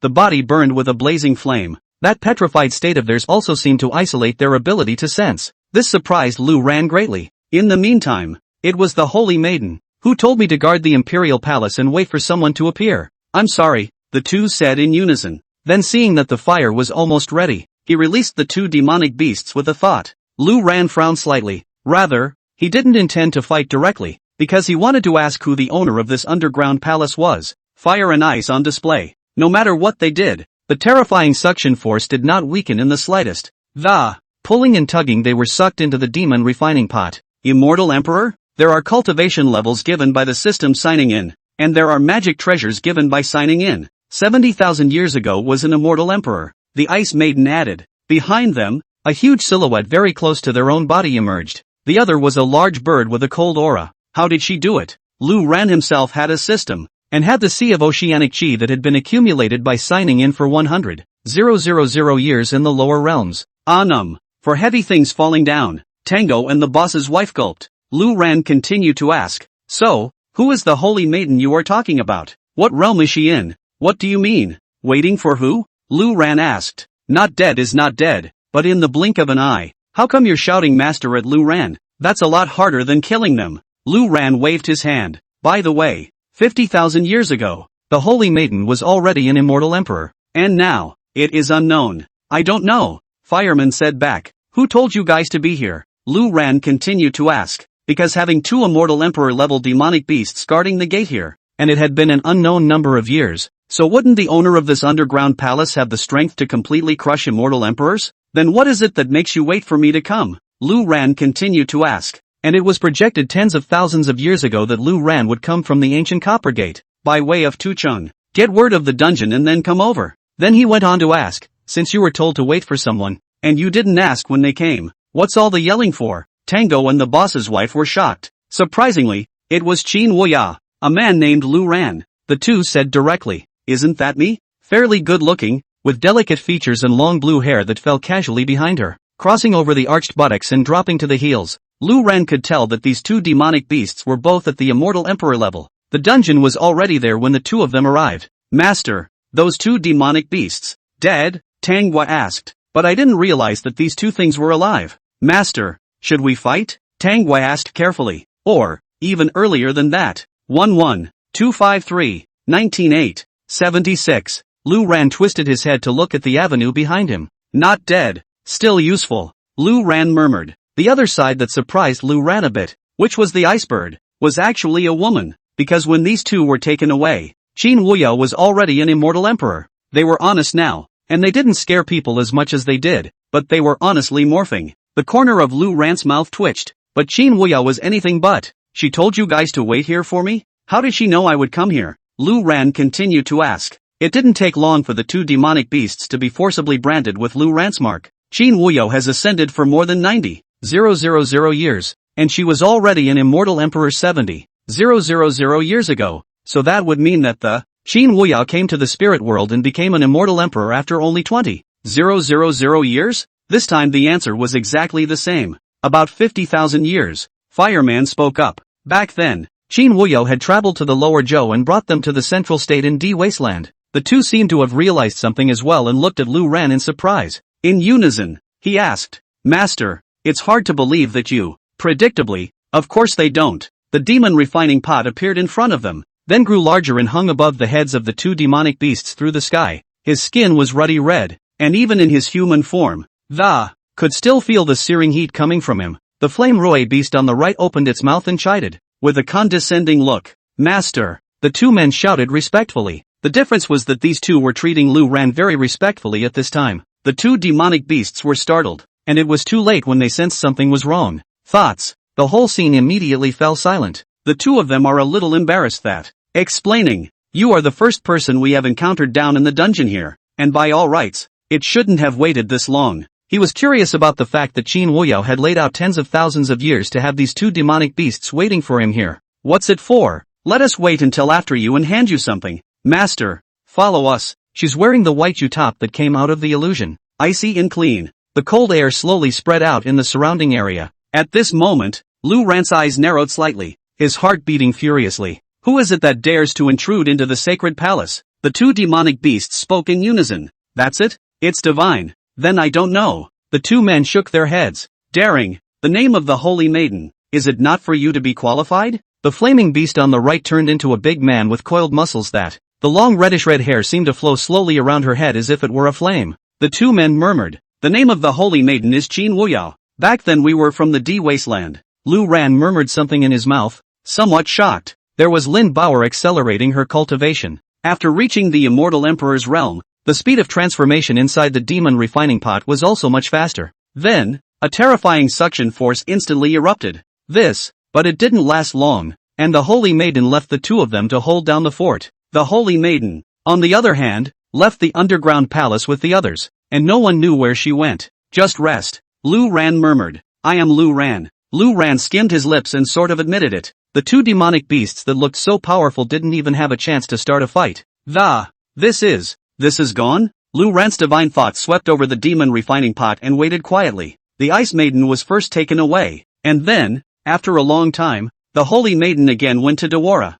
the body burned with a blazing flame. That petrified state of theirs also seemed to isolate their ability to sense. This surprised Lu Ran greatly. In the meantime, it was the Holy Maiden, who told me to guard the Imperial Palace and wait for someone to appear. I'm sorry, the 2 said in unison. Then seeing that the fire was almost ready, he released the 2 demonic beasts with a thought. Lu Ran frowned slightly. Rather, he didn't intend to fight directly, because he wanted to ask who the owner of this underground palace was. Fire and ice on display. No matter what they did, the terrifying suction force did not weaken in the slightest. Pulling and tugging, they were sucked into the demon refining pot. Immortal Emperor? There are cultivation levels given by the system signing in, and there are magic treasures given by signing in. 70,000 years ago was an immortal emperor, the Ice Maiden added. Behind them, a huge silhouette very close to their own body emerged. The other was a large bird with a cold aura. How did she do it? Lu Ran himself had a system, and had the sea of oceanic chi that had been accumulated by signing in for 100,000 years in the lower realms. For heavy things falling down, Tango and the boss's wife gulped. Lu Ran continued to ask, so, who is the Holy Maiden you are talking about? What realm is she in? What do you mean? Waiting for who? Lu Ran asked. Not dead is not dead, but in the blink of an eye. How come you're shouting master at Lu Ran? That's a lot harder than killing them. Lu Ran waved his hand. By the way, 50,000 years ago, the Holy Maiden was already an immortal emperor. And now, it is unknown. I don't know, Fireman said back. Who told you guys to be here? Lu Ran continued to ask. Because having 2 immortal emperor-level demonic beasts guarding the gate here, and it had been an unknown number of years, so wouldn't the owner of this underground palace have the strength to completely crush immortal emperors? Then what is it that makes you wait for me to come? Lu Ran continued to ask. And it was projected tens of thousands of years ago that Lu Ran would come from the ancient Copper Gate, by way of Tucheng. Get word of the dungeon and then come over. Then he went on to ask, since you were told to wait for someone, and you didn't ask when they came, what's all the yelling for? Tango and the boss's wife were shocked. Surprisingly, it was Qin Woya, a man named Lu Ran. The 2 said directly, isn't that me? Fairly good looking, with delicate features and long blue hair that fell casually behind her, crossing over the arched buttocks and dropping to the heels. Lu Ran could tell that these 2 demonic beasts were both at the immortal emperor level. The dungeon was already there when the 2 of them arrived. Master, those 2 demonic beasts, dead? Tanghua asked. But I didn't realize that these 2 things were alive. Master, should we fight? Tanghua asked carefully. Or, even earlier than that. 11253. 19:8. 76. Lu Ran twisted his head to look at the avenue behind him. Not dead. Still useful. Lu Ran murmured. The other side that surprised Lu Ran a bit, which was the icebird, was actually a woman, because when these two were taken away, Qin Wuya was already an immortal emperor. They were honest now, and they didn't scare people as much as they did, but they were honestly morphing. The corner of Lu Ran's mouth twitched, but Qin Wuya was anything but. She told you guys to wait here for me? How did she know I would come here? Lu Ran continued to ask. It didn't take long for the two demonic beasts to be forcibly branded with Lu Ran's mark. Qin Wuya has ascended for more than 90,000 years, and she was already an immortal emperor 70,000 years ago, so that would mean that the Qin Wuya came to the spirit world and became an immortal emperor after only 20,000 years? This time the answer was exactly the same. About 50,000 years. Fireman spoke up. Back then, Qin Wuya had traveled to the Lower Zhou and brought them to the central state in D Wasteland. The two seemed to have realized something as well and looked at Lu Ran in surprise. In unison, he asked, Master, it's hard to believe that you, predictably, of course they don't. The demon refining pot appeared in front of them, then grew larger and hung above the heads of the two demonic beasts through the sky. His skin was ruddy red, and even in his human form, could still feel the searing heat coming from him. The flame Roy beast on the right opened its mouth and chided, with a condescending look. Master, the two men shouted respectfully. The difference was that these two were treating Lu Ran very respectfully at this time. The two demonic beasts were startled, and it was too late when they sensed something was wrong. Thoughts. The whole scene immediately fell silent. The two of them are a little embarrassed that. Explaining. You are the first person we have encountered down in the dungeon here, and by all rights, it shouldn't have waited this long. He was curious about the fact that Qin Wuya had laid out tens of thousands of years to have these two demonic beasts waiting for him here. What's it for? Let us wait until after you and hand you something. Master, follow us. She's wearing the white top that came out of the illusion. Icy and clean. The cold air slowly spread out in the surrounding area. At this moment, Lu Ran's eyes narrowed slightly, his heart beating furiously. Who is it that dares to intrude into the sacred palace? The two demonic beasts spoke in unison. That's it? It's divine. Then I don't know. The two men shook their heads. Daring. The name of the holy maiden. Is it not for you to be qualified? The flaming beast on the right turned into a big man with coiled muscles that, the long reddish-red hair seemed to flow slowly around her head as if it were a flame. The two men murmured. The name of the holy maiden is Qin Wuya. Back then we were from the D Wasteland. Lu Ran murmured something in his mouth, somewhat shocked. There was Lin Bauer accelerating her cultivation. After reaching the immortal emperor's realm, the speed of transformation inside the demon refining pot was also much faster. Then, a terrifying suction force instantly erupted. But it didn't last long, and the holy maiden left the two of them to hold down the fort. The holy maiden, on the other hand, left the underground palace with the others, and no one knew where she went. Just rest. Lu Ran murmured. I am Lu Ran. Lu Ran skimmed his lips and sort of admitted it. The two demonic beasts that looked so powerful didn't even have a chance to start a fight. This is gone? Lu Ran's divine thoughts swept over the demon refining pot and waited quietly. The ice maiden was first taken away, and then, after a long time, the holy maiden again went to Dawara.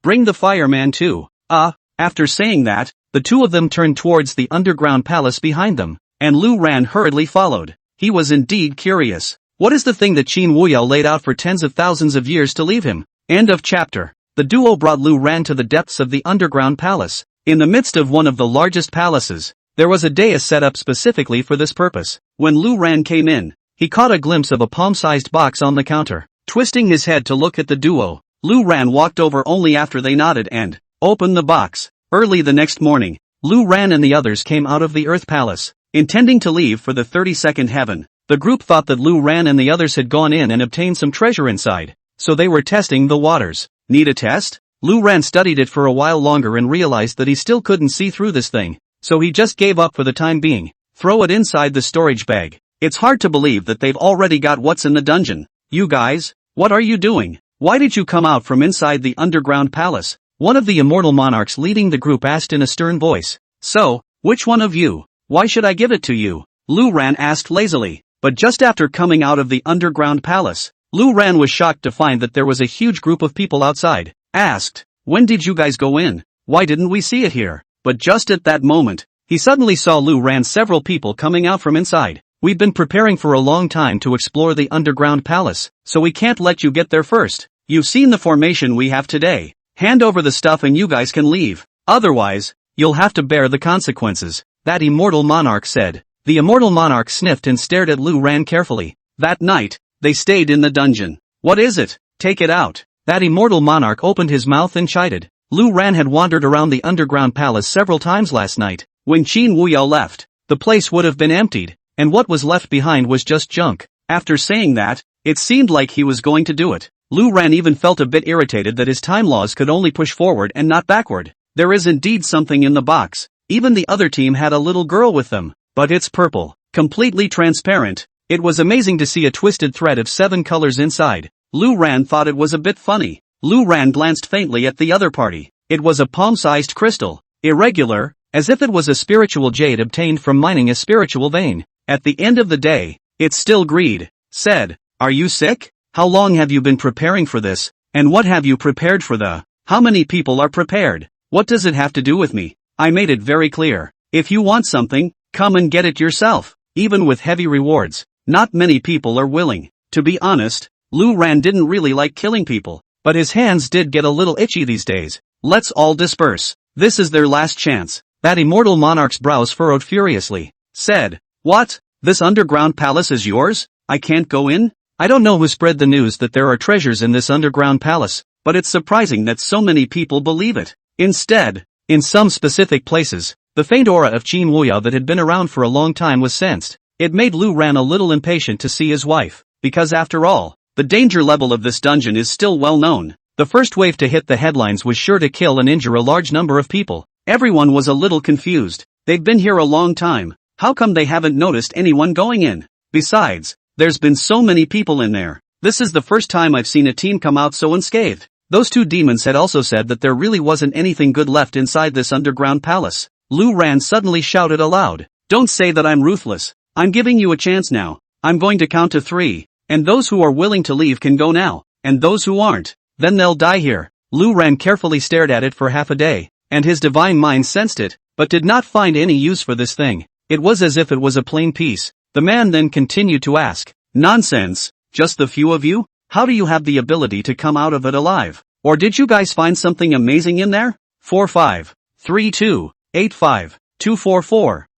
Bring the fireman too. After saying that, the two of them turned towards the underground palace behind them, and Lu Ran hurriedly followed. He was indeed curious. What is the thing that Qin Wuya laid out for tens of thousands of years to leave him? End of chapter. The duo brought Lu Ran to the depths of the underground palace. In the midst of one of the largest palaces, there was a dais set up specifically for this purpose. When Lu Ran came in, he caught a glimpse of a palm-sized box on the counter. Twisting his head to look at the duo, Lu Ran walked over only after they nodded and opened the box. Early the next morning, Lu Ran and the others came out of the Earth Palace, intending to leave for the 32nd heaven. The group thought that Lu Ran and the others had gone in and obtained some treasure inside, so they were testing the waters. Need a test? Lu Ran studied it for a while longer and realized that he still couldn't see through this thing, so he just gave up for the time being. Throw it inside the storage bag. It's hard to believe that they've already got what's in the dungeon. You guys, what are you doing? Why did you come out from inside the underground palace? One of the immortal monarchs leading the group asked in a stern voice. So, which one of you? Why should I give it to you? Lu Ran asked lazily. But just after coming out of the underground palace, Lu Ran was shocked to find that there was a huge group of people outside. Asked, when did you guys go in? Why didn't we see it here? But just at that moment, he suddenly saw Lu Ran several people coming out from inside. We've been preparing for a long time to explore the underground palace, so we can't let you get there first. You've seen the formation we have today. Hand over the stuff and you guys can leave. Otherwise, you'll have to bear the consequences, that immortal monarch said. The immortal monarch sniffed and stared at Lu Ran carefully. That night, they stayed in the dungeon. What is it? Take it out. That immortal monarch opened his mouth and chided. Lu Ran had wandered around the underground palace several times last night. When Qin Wuyao left, the place would have been emptied, and what was left behind was just junk. After saying that, it seemed like he was going to do it. Lu Ran even felt a bit irritated that his time laws could only push forward and not backward. There is indeed something in the box. Even the other team had a little girl with them, but it's purple, completely transparent. It was amazing to see a twisted thread of 7 colors inside. Lu Ran thought it was a bit funny. Lu Ran glanced faintly at the other party. It was a palm-sized crystal, irregular, as if it was a spiritual jade obtained from mining a spiritual vein. At the end of the day, it still greed. Said, "Are you sick? How long have you been preparing for this, and what have you prepared for the? How many people are prepared? What does it have to do with me? I made it very clear. If you want something, come and get it yourself." Even with heavy rewards, not many people are willing. To be honest, Lu Ran didn't really like killing people, but his hands did get a little itchy these days. Let's all disperse. This is their last chance. That immortal monarch's brows furrowed furiously. Said, "What? This underground palace is yours? I can't go in?" I don't know who spread the news that there are treasures in this underground palace, but it's surprising that so many people believe it. Instead, in some specific places, the faint aura of Qin Wuyao that had been around for a long time was sensed. It made Lu Ran a little impatient to see his wife, because after all, the danger level of this dungeon is still well known. The first wave to hit the headlines was sure to kill and injure a large number of people. Everyone was a little confused. They've been here a long time. How come they haven't noticed anyone going in? Besides, there's been so many people in there. This is the first time I've seen a team come out so unscathed. Those 2 demons had also said that there really wasn't anything good left inside this underground palace. Lu Ran suddenly shouted aloud, "Don't say that I'm ruthless. I'm giving you a chance now. I'm going to count to 3, and those who are willing to leave can go now, and those who aren't, then they'll die here." Lu Ran carefully stared at it for half a day, and his divine mind sensed it, but did not find any use for this thing. It was as if it was a plain piece. The man then continued to ask, "Nonsense, just the few of you? How do you have the ability to come out of it alive? Or did you guys find something amazing in there?" 453285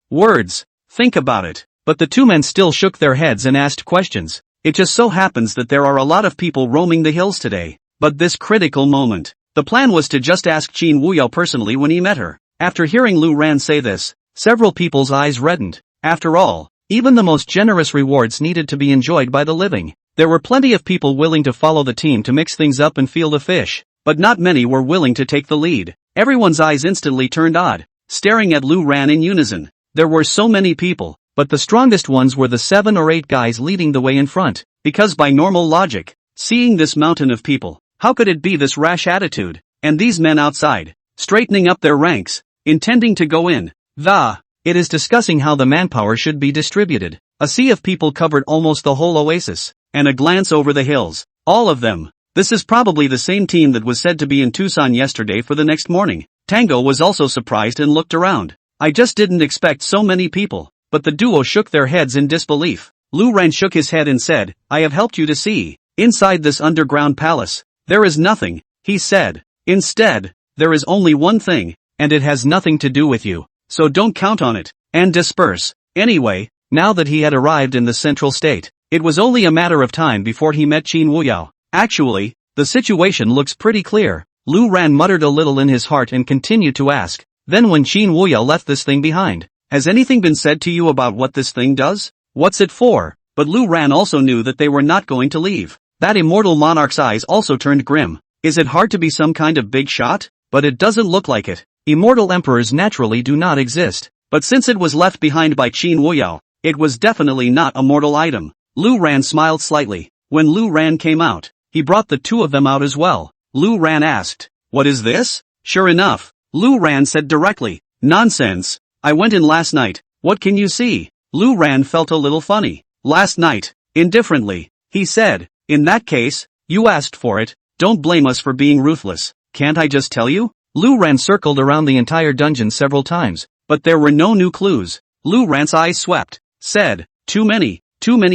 Words. Think about it. But the 2 men still shook their heads and asked questions. It just so happens that there are a lot of people roaming the hills today. But this critical moment, the plan was to just ask Qin Wuyao personally when he met her. After hearing Lu Ran say this, several people's eyes reddened. After all, even the most generous rewards needed to be enjoyed by the living. There were plenty of people willing to follow the team to mix things up and feel the fish, but not many were willing to take the lead. Everyone's eyes instantly turned odd, staring at Lu Ran in unison. There were so many people, but the strongest ones were the 7 or 8 guys leading the way in front, because by normal logic, seeing this mountain of people, how could it be this rash attitude? And these men outside, straightening up their ranks, intending to go in. It is discussing how the manpower should be distributed. A sea of people covered almost the whole oasis, and a glance over the hills. All of them. This is probably the same team that was said to be in Tucson yesterday for the next morning. Tango was also surprised and looked around. I just didn't expect so many people. But the duo shook their heads in disbelief. Lu Ran shook his head and said, "I have helped you to see. Inside this underground palace, there is nothing," he said. "Instead, there is only one thing, and it has nothing to do with you. So don't count on it, and disperse." Anyway, now that he had arrived in the central state, it was only a matter of time before he met Qin Wuyao. Actually, the situation looks pretty clear. Lu Ran muttered a little in his heart and continued to ask, "Then when Qin Wuyao left this thing behind, has anything been said to you about what this thing does? What's it for?" But Lu Ran also knew that they were not going to leave. That immortal monarch's eyes also turned grim. Is it hard to be some kind of big shot? But it doesn't look like it. Immortal emperors naturally do not exist. But since it was left behind by Qin Wuyao, it was definitely not a mortal item. Lu Ran smiled slightly. When Lu Ran came out, he brought the 2 of them out as well. Lu Ran asked, "What is this?" Sure enough, Lu Ran said directly, "Nonsense. I went in last night. What can you see?" Lu Ran felt a little funny. "Last night," indifferently, he said. "In that case, you asked for it. Don't blame us for being ruthless. Can't I just tell you?" Lu Ran circled around the entire dungeon several times, but there were no new clues. Lu Ran's eyes swept, said, too many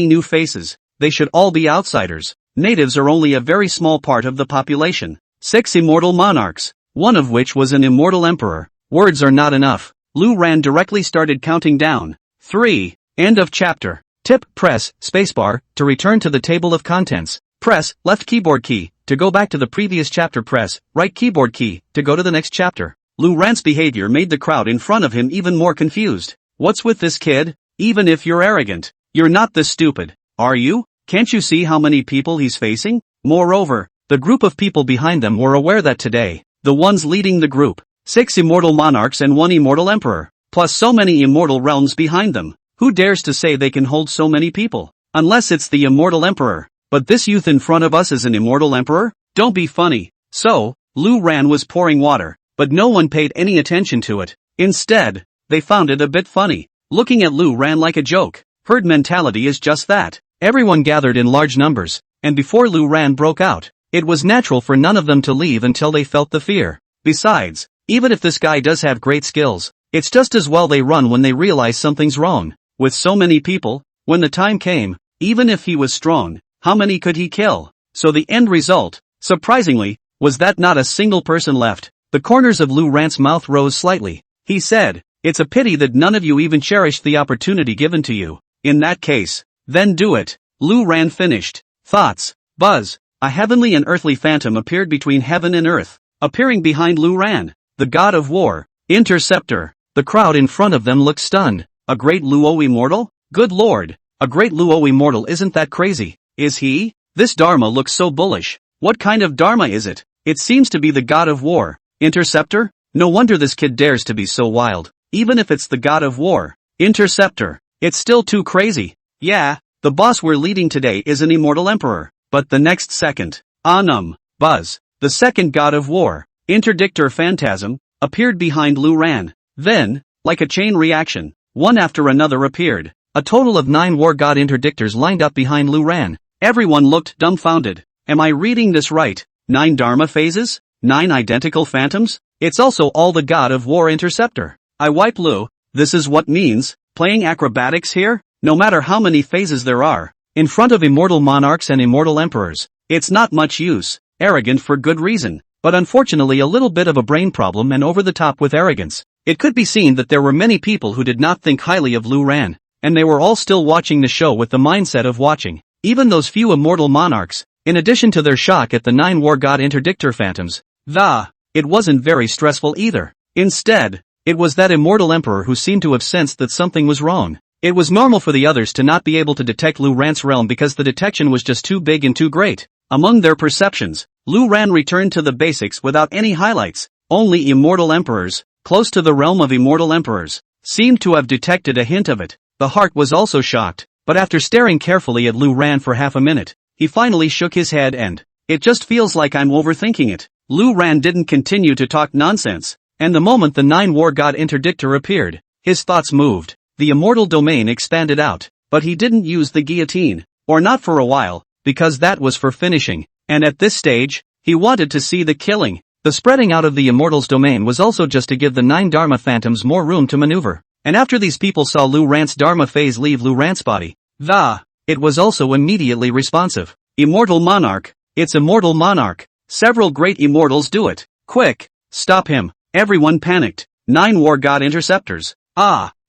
new faces. They should all be outsiders. Natives are only a very small part of the population. 6 immortal monarchs, one of which was an immortal emperor. Words are not enough. Lu Ran directly started counting down. 3. End of chapter. Tip: press spacebar to return to the table of contents. Press left keyboard key to go back to the previous chapter. Press right keyboard key to go to the next chapter. Lu Ran's behavior made the crowd in front of him even more confused. What's with this kid? Even if you're arrogant, you're not this stupid, are you? Can't you see how many people he's facing? Moreover, the group of people behind them were aware that today, the ones leading the group, 6 immortal monarchs and 1 immortal emperor, plus so many immortal realms behind them. Who dares to say they can hold so many people? Unless it's the immortal emperor. But this youth in front of us is an immortal emperor? Don't be funny. So, Lu Ran was pouring water, but no one paid any attention to it. Instead, they found it a bit funny, looking at Lu Ran like a joke. Herd mentality is just that. Everyone gathered in large numbers, and before Lu Ran broke out, it was natural for none of them to leave until they felt the fear. Besides, even if this guy does have great skills, it's just as well they run when they realize something's wrong. With so many people, when the time came, even if he was strong, how many could he kill? So the end result, surprisingly, was that not a single person left. The corners of Lu Ran's mouth rose slightly. He said, "It's a pity that none of you even cherished the opportunity given to you. In that case, then do it." Lu Ran finished. Thoughts. Buzz. A heavenly and earthly phantom appeared between heaven and earth, appearing behind Lu Ran, the god of war. Interceptor. The crowd in front of them looked stunned. A great Luo immortal? Good lord, a great Luo immortal isn't that crazy, is he? This Dharma looks so bullish. What kind of Dharma is it? It seems to be the god of war. Interceptor? No wonder this kid dares to be so wild, even if it's the god of war. Interceptor. It's still too crazy. Yeah, the boss we're leading today is an immortal emperor, but the next second, Buzz, the second god of war, interdictor phantasm, appeared behind Lu Ran. Then, like a chain reaction, one after another appeared. A total of 9 war god interdictors lined up behind Lu Ran. Everyone looked dumbfounded. Am I reading this right? 9 Dharma phases? 9 identical phantoms? It's also all the god of war interceptor. I wipe Lu. This is what means, playing acrobatics here? No matter how many phases there are, in front of immortal monarchs and immortal emperors, it's not much use. Arrogant for good reason, but unfortunately a little bit of a brain problem and over the top with arrogance. It could be seen that there were many people who did not think highly of Lu Ran, and they were all still watching the show with the mindset of watching. Even those few immortal monarchs, in addition to their shock at the 9 war god interdictor phantoms, it wasn't very stressful either. Instead, it was that immortal emperor who seemed to have sensed that something was wrong. It was normal for the others to not be able to detect Lu Ran's realm because the detection was just too big and too great. Among their perceptions, Lu Ran returned to the basics without any highlights. Only immortal emperors, close to the realm of immortal emperors, seemed to have detected a hint of it. The heart was also shocked, but after staring carefully at Lu Ran for half a minute, he finally shook his head and, "It just feels like I'm overthinking it." Lu Ran didn't continue to talk nonsense, and the moment the 9 war god interdictor appeared, his thoughts moved. The immortal domain expanded out, but he didn't use the guillotine, or not for a while, because that was for finishing, and at this stage, he wanted to see the killing. The spreading out of the immortal's domain was also just to give the 9 Dharma phantoms more room to maneuver. And after these people saw Lu Ran's Dharma phase leave Lu Ran's body, it was also immediately responsive. Immortal monarch, it's immortal monarch. Several great immortals do it. Quick, stop him. Everyone panicked. 9 war god interceptors.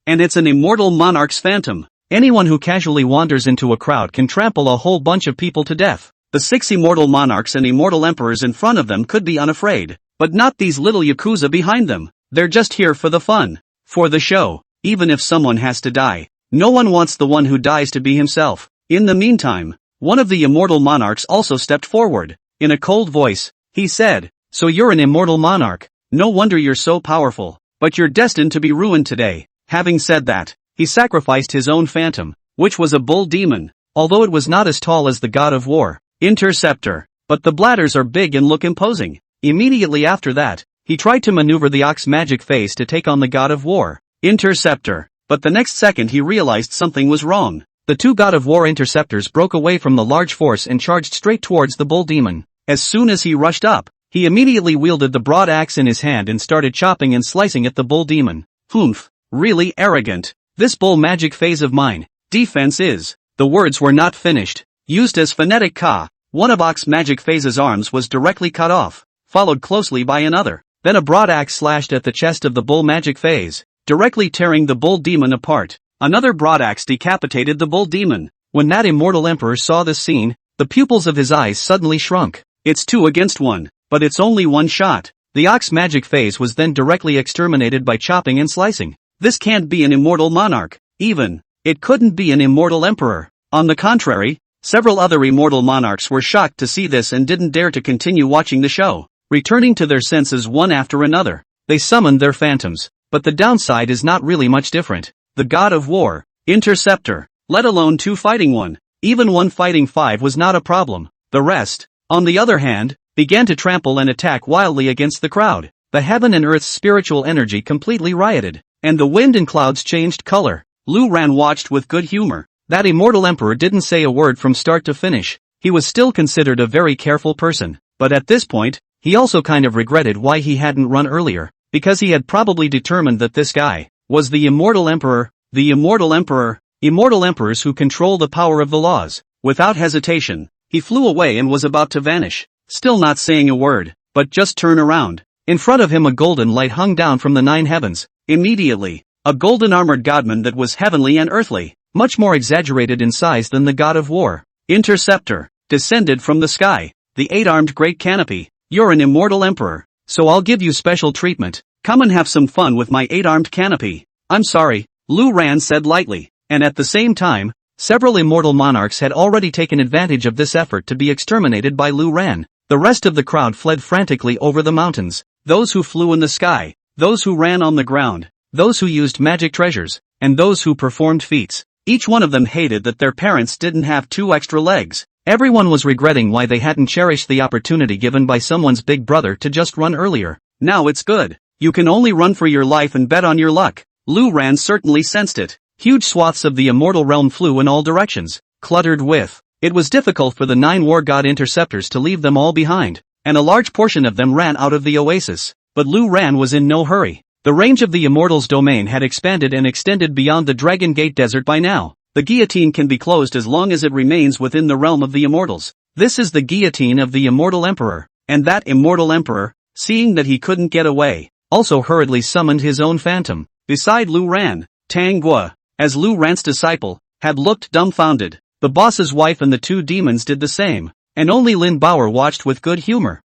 And it's an immortal monarch's phantom. Anyone who casually wanders into a crowd can trample a whole bunch of people to death. The 6 immortal monarchs and immortal emperors in front of them could be unafraid, but not these little yakuza behind them. They're just here for the fun. For the show, even if someone has to die, no one wants the one who dies to be himself. In the meantime, one of the immortal monarchs also stepped forward. In a cold voice, he said, "So you're an immortal monarch. No wonder you're so powerful, but you're destined to be ruined today." Having said that, he sacrificed his own phantom, which was a bull demon, although it was not as tall as the god of war, Interceptor, but the bladders are big and look imposing. Immediately after that, he tried to maneuver the ox magic phase to take on the god of war, Interceptor, but the next second he realized something was wrong. The 2 god of war interceptors broke away from the large force and charged straight towards the bull demon. As soon as he rushed up, he immediately wielded the broad axe in his hand and started chopping and slicing at the bull demon. Humph, really arrogant. This bull magic phase of mine, defense is. The words were not finished. Used as phonetic ka, one of Ox magic phase's arms was directly cut off. followed closely by another. Then a broad axe slashed at the chest of the bull magic phase, directly tearing the bull demon apart. Another broad axe decapitated the bull demon. When that immortal emperor saw this scene, the pupils of his eyes suddenly shrunk. It's 2 against 1, but it's only one shot. The ox magic phase was then directly exterminated by chopping and slicing. This can't be an immortal monarch. Even, it couldn't be an immortal emperor. On the contrary, several other immortal monarchs were shocked to see this and didn't dare to continue watching the show. Returning to their senses one after another, they summoned their phantoms. But the downside is not really much different. The god of war, interceptor, let alone 2 fighting 1. Even 1 fighting 5 was not a problem. The rest, on the other hand, began to trample and attack wildly against the crowd. The heaven and earth's spiritual energy completely rioted, and the wind and clouds changed color. Lu Ran watched with good humor. That immortal emperor didn't say a word from start to finish. He was still considered a very careful person, but at this point, he also kind of regretted why he hadn't run earlier, because he had probably determined that this guy was the immortal emperor. The immortal emperor. Immortal emperors who control the power of the laws. Without hesitation, he flew away and was about to vanish, still not saying a word, but just turn around. In front of him a golden light hung down from the 9 heavens. Immediately, a golden armored godman that was heavenly and earthly, much more exaggerated in size than the god of war, interceptor, descended from the sky. The 8-armed great canopy. You're an immortal emperor, so I'll give you special treatment. Come and have some fun with my 8-armed canopy. I'm sorry, Lu Ran said lightly, and at the same time, several immortal monarchs had already taken advantage of this effort to be exterminated by Lu Ran. The rest of the crowd fled frantically over the mountains, those who flew in the sky, those who ran on the ground, those who used magic treasures, and those who performed feats. Each one of them hated that their parents didn't have 2 extra legs. Everyone was regretting why they hadn't cherished the opportunity given by someone's big brother to just run earlier. Now it's good. You can only run for your life and bet on your luck. Lu Ran certainly sensed it. Huge swaths of the immortal realm flew in all directions, cluttered with. It was difficult for the 9 war god interceptors to leave them all behind, and a large portion of them ran out of the oasis. But Lu Ran was in no hurry. The range of the immortals' domain had expanded and extended beyond the Dragon Gate Desert by now. The guillotine can be closed as long as it remains within the realm of the immortals. This is the guillotine of the immortal emperor, and that immortal emperor, seeing that he couldn't get away, also hurriedly summoned his own phantom. Beside Lu Ran, Tang Gua, as Lu Ran's disciple, had looked dumbfounded. The boss's wife and the 2 demons did the same, and only Lin Bauer watched with good humor.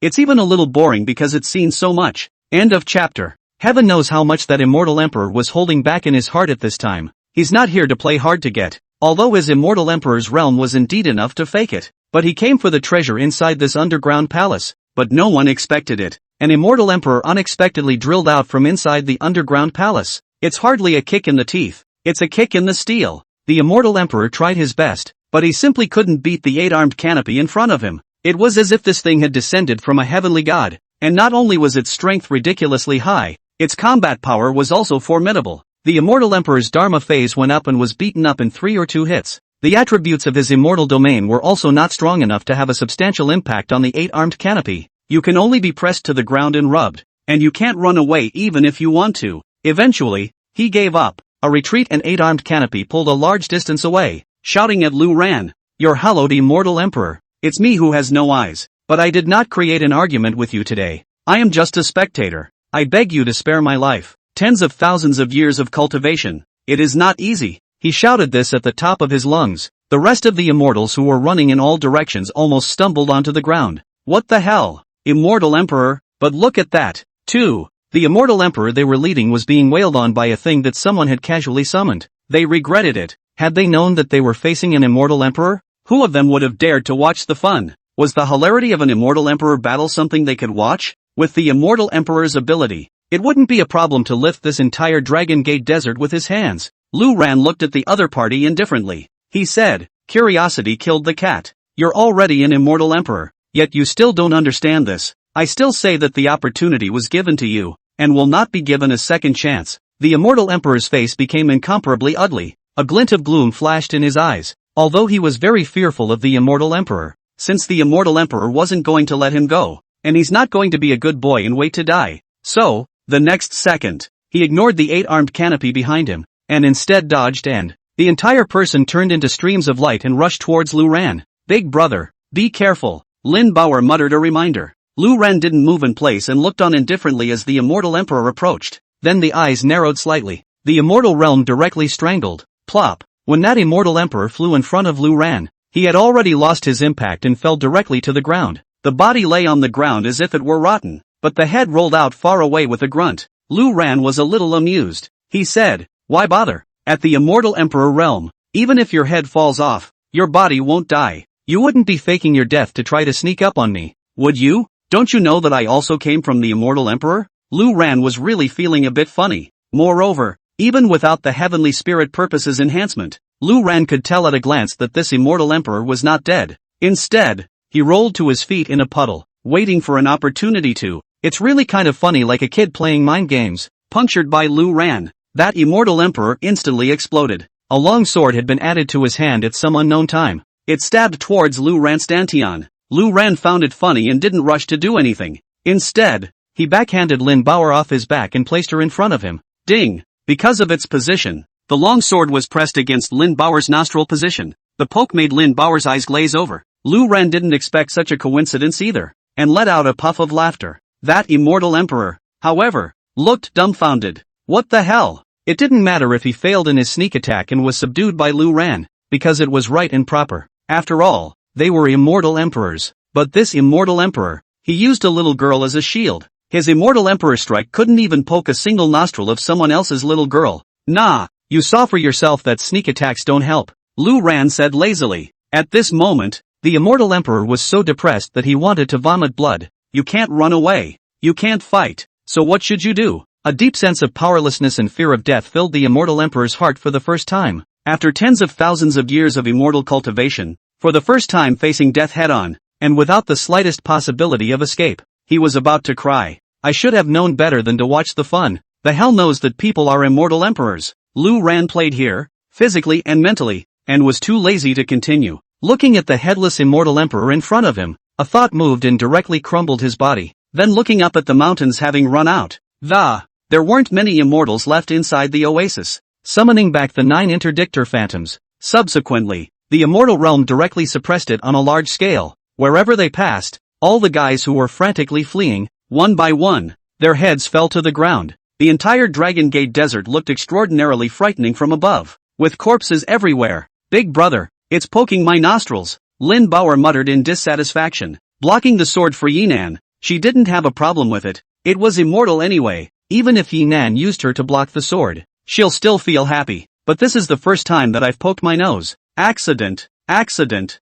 It's even a little boring because it's seen so much. End of chapter. Heaven knows how much that immortal emperor was holding back in his heart at this time. He's not here to play hard to get, although his immortal emperor's realm was indeed enough to fake it. But he came for the treasure inside this underground palace. But no one expected it. An immortal emperor unexpectedly drilled out from inside the underground palace. It's hardly a kick in the teeth. It's a kick in the steel. The immortal emperor tried his best, but he simply couldn't beat the 8-armed canopy in front of him. It was as if this thing had descended from a heavenly god. And not only was its strength ridiculously high, its combat power was also formidable. The immortal emperor's Dharma phase went up and was beaten up in 3 or 2 hits. The attributes of his immortal domain were also not strong enough to have a substantial impact on the 8-armed canopy. You can only be pressed to the ground and rubbed, and you can't run away even if you want to. Eventually, he gave up. A retreat and 8-armed canopy pulled a large distance away, shouting at Lu Ran, "Your hallowed immortal emperor, it's me who has no eyes, but I did not create an argument with you today. I am just a spectator. I beg you to spare my life. Tens of thousands of years of cultivation. It is not easy." He shouted this at the top of his lungs. The rest of the immortals who were running in all directions almost stumbled onto the ground. What the hell? Immortal emperor? But look at that, too. The immortal emperor they were leading was being wailed on by a thing that someone had casually summoned. They regretted it. Had they known that they were facing an immortal emperor? Who of them would have dared to watch the fun? Was the hilarity of an immortal emperor battle something they could watch? With the immortal emperor's ability, it wouldn't be a problem to lift this entire Dragon Gate Desert with his hands. Lu Ran looked at the other party indifferently. He said, "Curiosity killed the cat. You're already an immortal emperor, yet you still don't understand this. I still say that the opportunity was given to you, and will not be given a second chance." The immortal emperor's face became incomparably ugly. A glint of gloom flashed in his eyes, although he was very fearful of the immortal emperor, since the immortal emperor wasn't going to let him go, and he's not going to be a good boy and wait to die. So, the next second, he ignored the 8-armed canopy behind him, and instead dodged and the entire person turned into streams of light and rushed towards Lu Ran. "Big brother, be careful," Lin Bauer muttered a reminder. Lu Ran didn't move in place and looked on indifferently as the immortal emperor approached. Then the eyes narrowed slightly. The immortal realm directly strangled. Plop. When that immortal emperor flew in front of Lu Ran, he had already lost his impact and fell directly to the ground. The body lay on the ground as if it were rotten, but the head rolled out far away with a grunt. Lu Ran was a little amused. He said, "Why bother? At the immortal emperor realm, even if your head falls off, your body won't die. You wouldn't be faking your death to try to sneak up on me, would you? Don't you know that I also came from the immortal emperor?" Lu Ran was really feeling a bit funny. Moreover, even without the heavenly spirit purposes enhancement, Lu Ran could tell at a glance that this immortal emperor was not dead. Instead, he rolled to his feet in a puddle, waiting for an opportunity to. It's really kind of funny, like a kid playing mind games. Punctured by Lu Ran, that immortal emperor instantly exploded. A long sword had been added to his hand at some unknown time. It stabbed towards Lu Ran's dantian. Lu Ran found it funny and didn't rush to do anything. Instead, he backhanded Lin Bauer off his back and placed her in front of him. Ding! Because of its position, the long sword was pressed against Lin Bauer's nostril position. The poke made Lin Bauer's eyes glaze over. Lu Ran didn't expect such a coincidence either, and let out a puff of laughter. That immortal emperor, however, looked dumbfounded. What the hell? It didn't matter if he failed in his sneak attack and was subdued by Lu Ran, because it was right and proper. After all, they were immortal emperors. But this immortal emperor, he used a little girl as a shield. His immortal emperor strike couldn't even poke a single nostril of someone else's little girl. Nah, you saw for yourself that sneak attacks don't help, Lu Ran said lazily. At this moment, the immortal emperor was so depressed that he wanted to vomit blood. You can't run away. You can't fight. So what should you do? A deep sense of powerlessness and fear of death filled the immortal emperor's heart for the first time. After tens of thousands of years of immortal cultivation, for the first time facing death head-on, and without the slightest possibility of escape, he was about to cry. I should have known better than to watch the fun. The hell knows that people are immortal emperors. Lu Ran played here, physically and mentally, and was too lazy to continue. Looking at the headless immortal emperor in front of him, a thought moved and directly crumbled his body. Then looking up at the mountains having run out, there weren't many immortals left inside the oasis. Summoning back the 9 interdictor phantoms. Subsequently, the immortal realm directly suppressed it on a large scale. Wherever they passed, all the guys who were frantically fleeing, one by one, their heads fell to the ground. The entire Dragon Gate desert looked extraordinarily frightening from above, with corpses everywhere. Big brother, it's poking my nostrils, Lin Bauer muttered in dissatisfaction. Blocking the sword for Yinan, she didn't have a problem with it. It was immortal anyway. Even if Yinan used her to block the sword, she'll still feel happy. But this is the first time that I've poked my nose. Accident.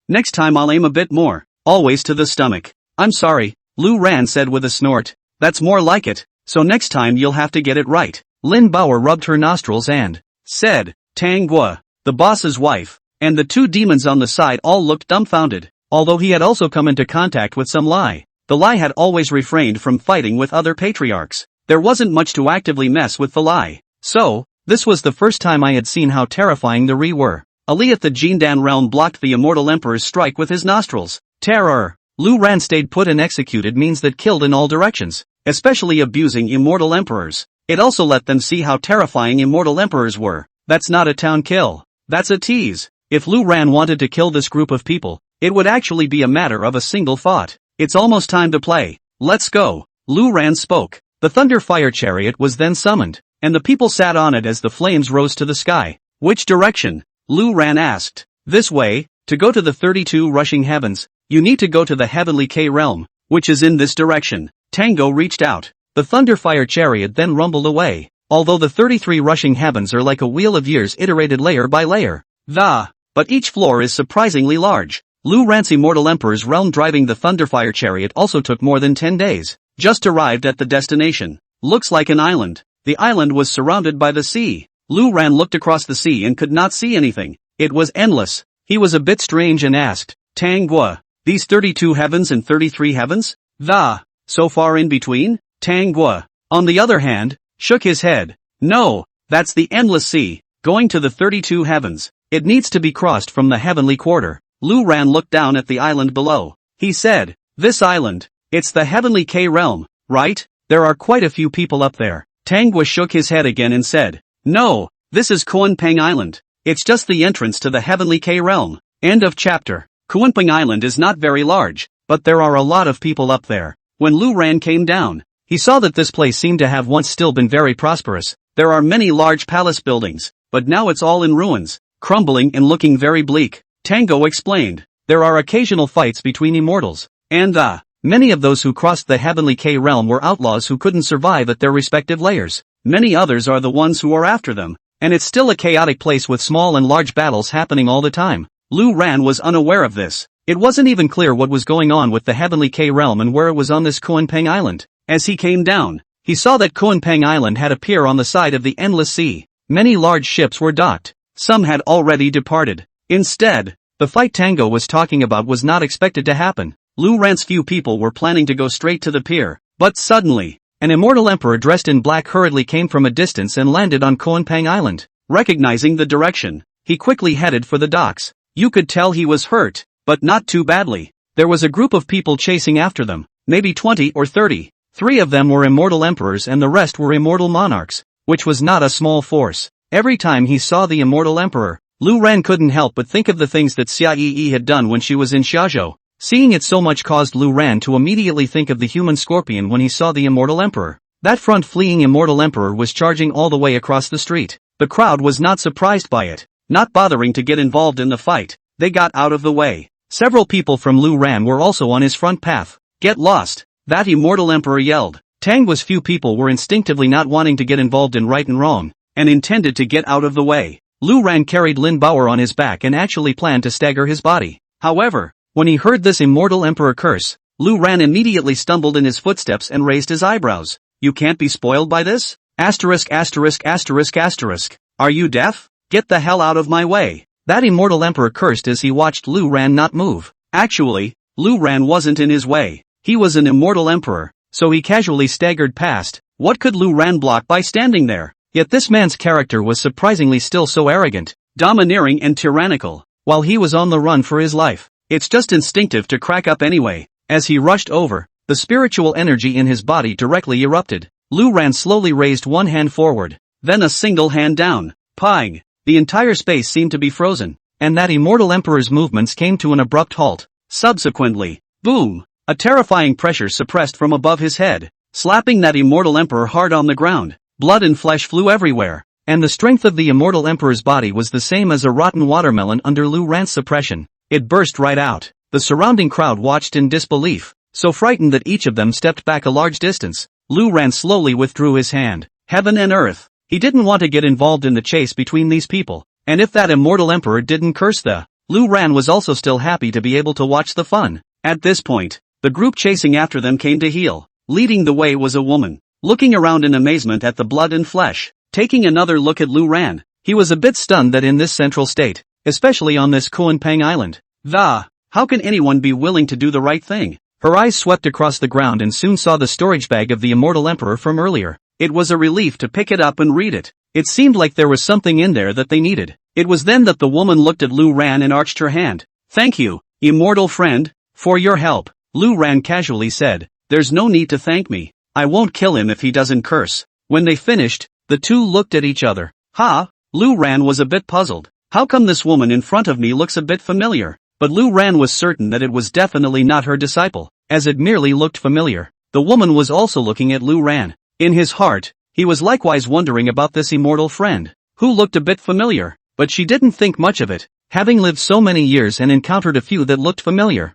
Next time I'll aim a bit more. Always to the stomach. I'm sorry, Lu Ran said with a snort. That's more like it. So next time you'll have to get it right. Lin Bauer rubbed her nostrils and said, Tang Gua, the boss's wife, and the 2 demons on the side all looked dumbfounded. Although he had also come into contact with some Lai, the Lai had always refrained from fighting with other patriarchs. There wasn't much to actively mess with the Lai. So, this was the first time I had seen how terrifying the Ri were. Ali at the Jindan realm blocked the immortal emperor's strike with his nostrils. Terror. Lu Ran stayed put and executed means that killed in all directions, especially abusing immortal emperors. It also let them see how terrifying immortal emperors were. That's not a town kill. That's a tease. If Lu Ran wanted to kill this group of people, it would actually be a matter of a single thought. It's almost time to play. Let's go. Lu Ran spoke. The Thunder Fire Chariot was then summoned, and the people sat on it as the flames rose to the sky. Which direction? Lu Ran asked. This way. To go to the 32 rushing heavens, you need to go to the heavenly K realm, which is in this direction. Tango reached out. The Thunderfire Chariot then rumbled away. Although the 33 rushing heavens are like a wheel of years iterated layer by layer. But each floor is surprisingly large. Lu Ran's immortal emperor's realm driving the Thunderfire Chariot also took more than 10 days. Just arrived at the destination. Looks like an island. The island was surrounded by the sea. Lu Ran looked across the sea and could not see anything. It was endless. He was a bit strange and asked, Tang Gua, these 32 heavens and 33 heavens? So far in between? Tang Gua, on the other hand, shook his head. No, that's the endless sea, going to the 32 heavens. It needs to be crossed from the heavenly quarter. Lu Ran looked down at the island below. He said, this island, it's the heavenly K realm, right? There are quite a few people up there. Tang Gua shook his head again and said, no, this is Kuanpeng Island. It's just the entrance to the heavenly K realm. End of chapter. Kuanpeng Island is not very large, but there are a lot of people up there. When Lu Ran came down, he saw that this place seemed to have once still been very prosperous. There are many large palace buildings, but now it's all in ruins, crumbling and looking very bleak. Tango explained. There are occasional fights between immortals, and many of those who crossed the Heavenly K realm were outlaws who couldn't survive at their respective layers. Many others are the ones who are after them, and it's still a chaotic place with small and large battles happening all the time. Lu Ran was unaware of this. It wasn't even clear what was going on with the Heavenly K realm and where it was on this Kuanpeng Island. As he came down, he saw that Kuanpeng Island had a pier on the side of the endless sea. Many large ships were docked. Some had already departed. Instead, the fight Tango was talking about was not expected to happen. Lu Ran's few people were planning to go straight to the pier, but suddenly, an immortal emperor dressed in black hurriedly came from a distance and landed on Kuanpeng Island. Recognizing the direction, he quickly headed for the docks. You could tell he was hurt, but not too badly. There was a group of people chasing after them, maybe 20 or 30. 3 of them were immortal emperors and the rest were immortal monarchs, which was not a small force. Every time he saw the immortal emperor, Lu Ran couldn't help but think of the things that Xia Yi had done when she was in Xiaozhou. Seeing it so much caused Lu Ran to immediately think of the human scorpion when he saw the immortal emperor. That front fleeing immortal emperor was charging all the way across the street. The crowd was not surprised by it. Not bothering to get involved in the fight, they got out of the way. Several people from Lu Ran were also on his front path. Get lost, that immortal emperor yelled. Tangwa's few people were instinctively not wanting to get involved in right and wrong, and intended to get out of the way. Lu Ran carried Lin Baoer on his back and actually planned to stagger his body. However, when he heard this immortal emperor curse, Lu Ran immediately stumbled in his footsteps and raised his eyebrows. You can't be spoiled by this? Asterisk asterisk asterisk asterisk. Are you deaf? Get the hell out of my way. That immortal emperor cursed as he watched Lu Ran not move. Actually, Lu Ran wasn't in his way. He was an immortal emperor, so he casually staggered past. What could Lu Ran block by standing there? Yet this man's character was surprisingly still so arrogant, domineering and tyrannical, while he was on the run for his life. It's just instinctive to crack up anyway. As he rushed over, the spiritual energy in his body directly erupted. Lu Ran slowly raised one hand forward, then a single hand down. Pang! The entire space seemed to be frozen, and that immortal emperor's movements came to an abrupt halt. Subsequently, boom! A terrifying pressure suppressed from above his head, slapping that immortal emperor hard on the ground. Blood and flesh flew everywhere, and the strength of the immortal emperor's body was the same as a rotten watermelon under Lu Ran's suppression. It burst right out. The surrounding crowd watched in disbelief, so frightened that each of them stepped back a large distance. Lu Ran slowly withdrew his hand. Heaven and earth. He didn't want to get involved in the chase between these people, and if that immortal emperor didn't curse Lu Ran was also still happy to be able to watch the fun. At this point, the group chasing after them came to heel. Leading the way was a woman. Looking around in amazement at the blood and flesh, taking another look at Lu Ran, he was a bit stunned that in this central state, especially on this Kuanpeng Island, how can anyone be willing to do the right thing? Her eyes swept across the ground and soon saw the storage bag of the immortal emperor from earlier. It was a relief to pick it up and read it. It seemed like there was something in there that they needed. It was then that the woman looked at Lu Ran and arched her hand. Thank you, immortal friend, for your help. Lu Ran casually said, there's no need to thank me. I won't kill him if he doesn't curse. When they finished, the two looked at each other. Lu Ran was a bit puzzled. How come this woman in front of me looks a bit familiar? But Lu Ran was certain that it was definitely not her disciple, as it merely looked familiar. The woman was also looking at Lu Ran. In his heart, he was likewise wondering about this immortal friend, who looked a bit familiar, but she didn't think much of it, having lived so many years and encountered a few that looked familiar.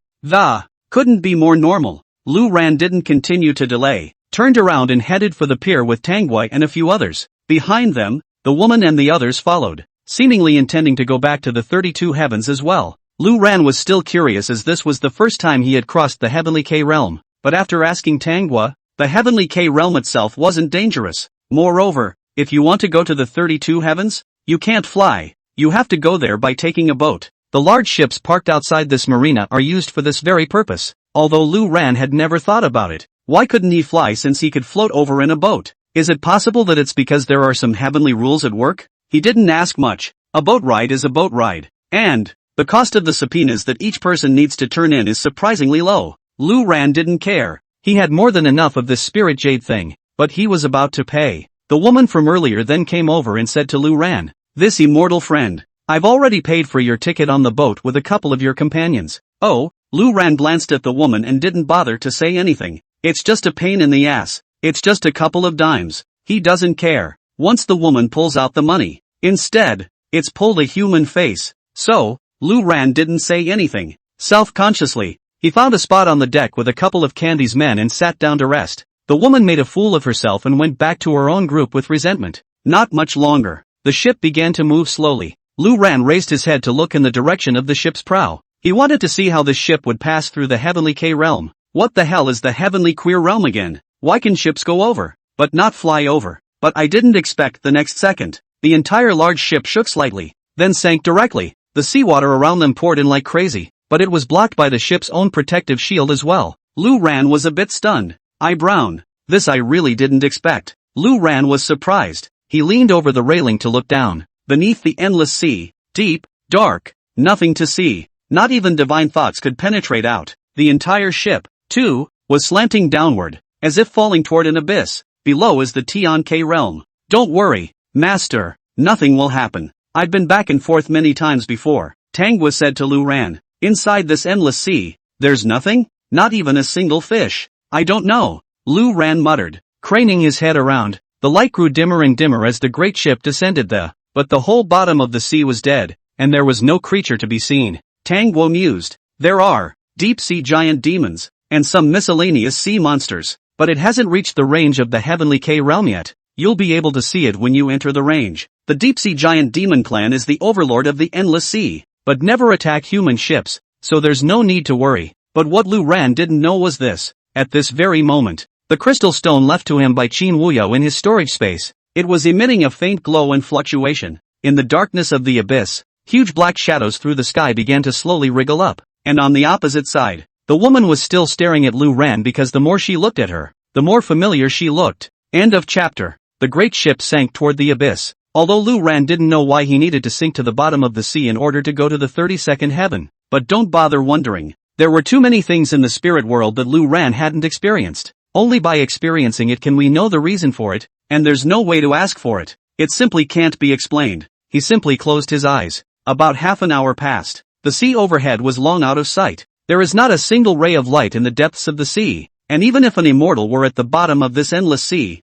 Couldn't be more normal. Lu Ran didn't continue to delay, turned around and headed for the pier with Tangwai and a few others. Behind them, the woman and the others followed, seemingly intending to go back to the 32 heavens as well. Lu Ran was still curious as this was the first time he had crossed the Heavenly K realm, but after asking Tangwa, the Heavenly K realm itself wasn't dangerous. Moreover, if you want to go to the 32 heavens, you can't fly. You have to go there by taking a boat. The large ships parked outside this marina are used for this very purpose. Although Lu Ran had never thought about it, why couldn't he fly since he could float over in a boat? Is it possible that it's because there are some heavenly rules at work? He didn't ask much. A boat ride is a boat ride. And the cost of the subpoenas that each person needs to turn in is surprisingly low. Lu Ran didn't care. He had more than enough of this spirit jade thing, but he was about to pay. The woman from earlier then came over and said to Lu Ran, this immortal friend, I've already paid for your ticket on the boat with a couple of your companions. Oh, Lu Ran glanced at the woman and didn't bother to say anything. It's just a pain in the ass. It's just a couple of dimes. He doesn't care. Once the woman pulls out the money. Instead, it's pulled a human face. So, Lu Ran didn't say anything. Self-consciously, he found a spot on the deck with a couple of Candy's men and sat down to rest. The woman made a fool of herself and went back to her own group with resentment. Not much longer. The ship began to move slowly. Lu Ran raised his head to look in the direction of the ship's prow. He wanted to see how this ship would pass through the Heavenly K realm. What the hell is the Heavenly Queer realm again? Why can ships go over, but not fly over? But I didn't expect the next second. The entire large ship shook slightly, then sank directly. The seawater around them poured in like crazy, but it was blocked by the ship's own protective shield as well. Lu Ran was a bit stunned. Brown. This I really didn't expect. Lu Ran was surprised. He leaned over the railing to look down. Beneath the endless sea, deep, dark, nothing to see. Not even divine thoughts could penetrate out. The entire ship, too, was slanting downward, as if falling toward an abyss. Below is the Tian K realm. Don't worry, Master, nothing will happen. I've been back and forth many times before, Manhwa said to Lu Ran. Inside this endless sea, there's nothing? Not even a single fish. I don't know, Lu Ran muttered, craning his head around. The light grew dimmer and dimmer as the great ship descended but the whole bottom of the sea was dead, and there was no creature to be seen. Manhwa mused. There are deep-sea giant demons, and some miscellaneous sea monsters, but it hasn't reached the range of the Heavenly K realm yet. You'll be able to see it when you enter the range. The deep-sea giant demon clan is the overlord of the endless sea, but never attack human ships, so there's no need to worry. But what Lu Ran didn't know was this. At this very moment, the crystal stone left to him by Qin Wuyo in his storage space. It was emitting a faint glow and fluctuation. In the darkness of the abyss, huge black shadows through the sky began to slowly wriggle up, and on the opposite side, the woman was still staring at Lu Ran because the more she looked at her, the more familiar she looked. End of chapter. The great ship sank toward the abyss. Although Lu Ran didn't know why he needed to sink to the bottom of the sea in order to go to the 32nd heaven, but don't bother wondering. There were too many things in the spirit world that Lu Ran hadn't experienced. Only by experiencing it can we know the reason for it, and there's no way to ask for it. It simply can't be explained. He simply closed his eyes. About half an hour passed. The sea overhead was long out of sight. There is not a single ray of light in the depths of the sea, and even if an immortal were at the bottom of this endless sea,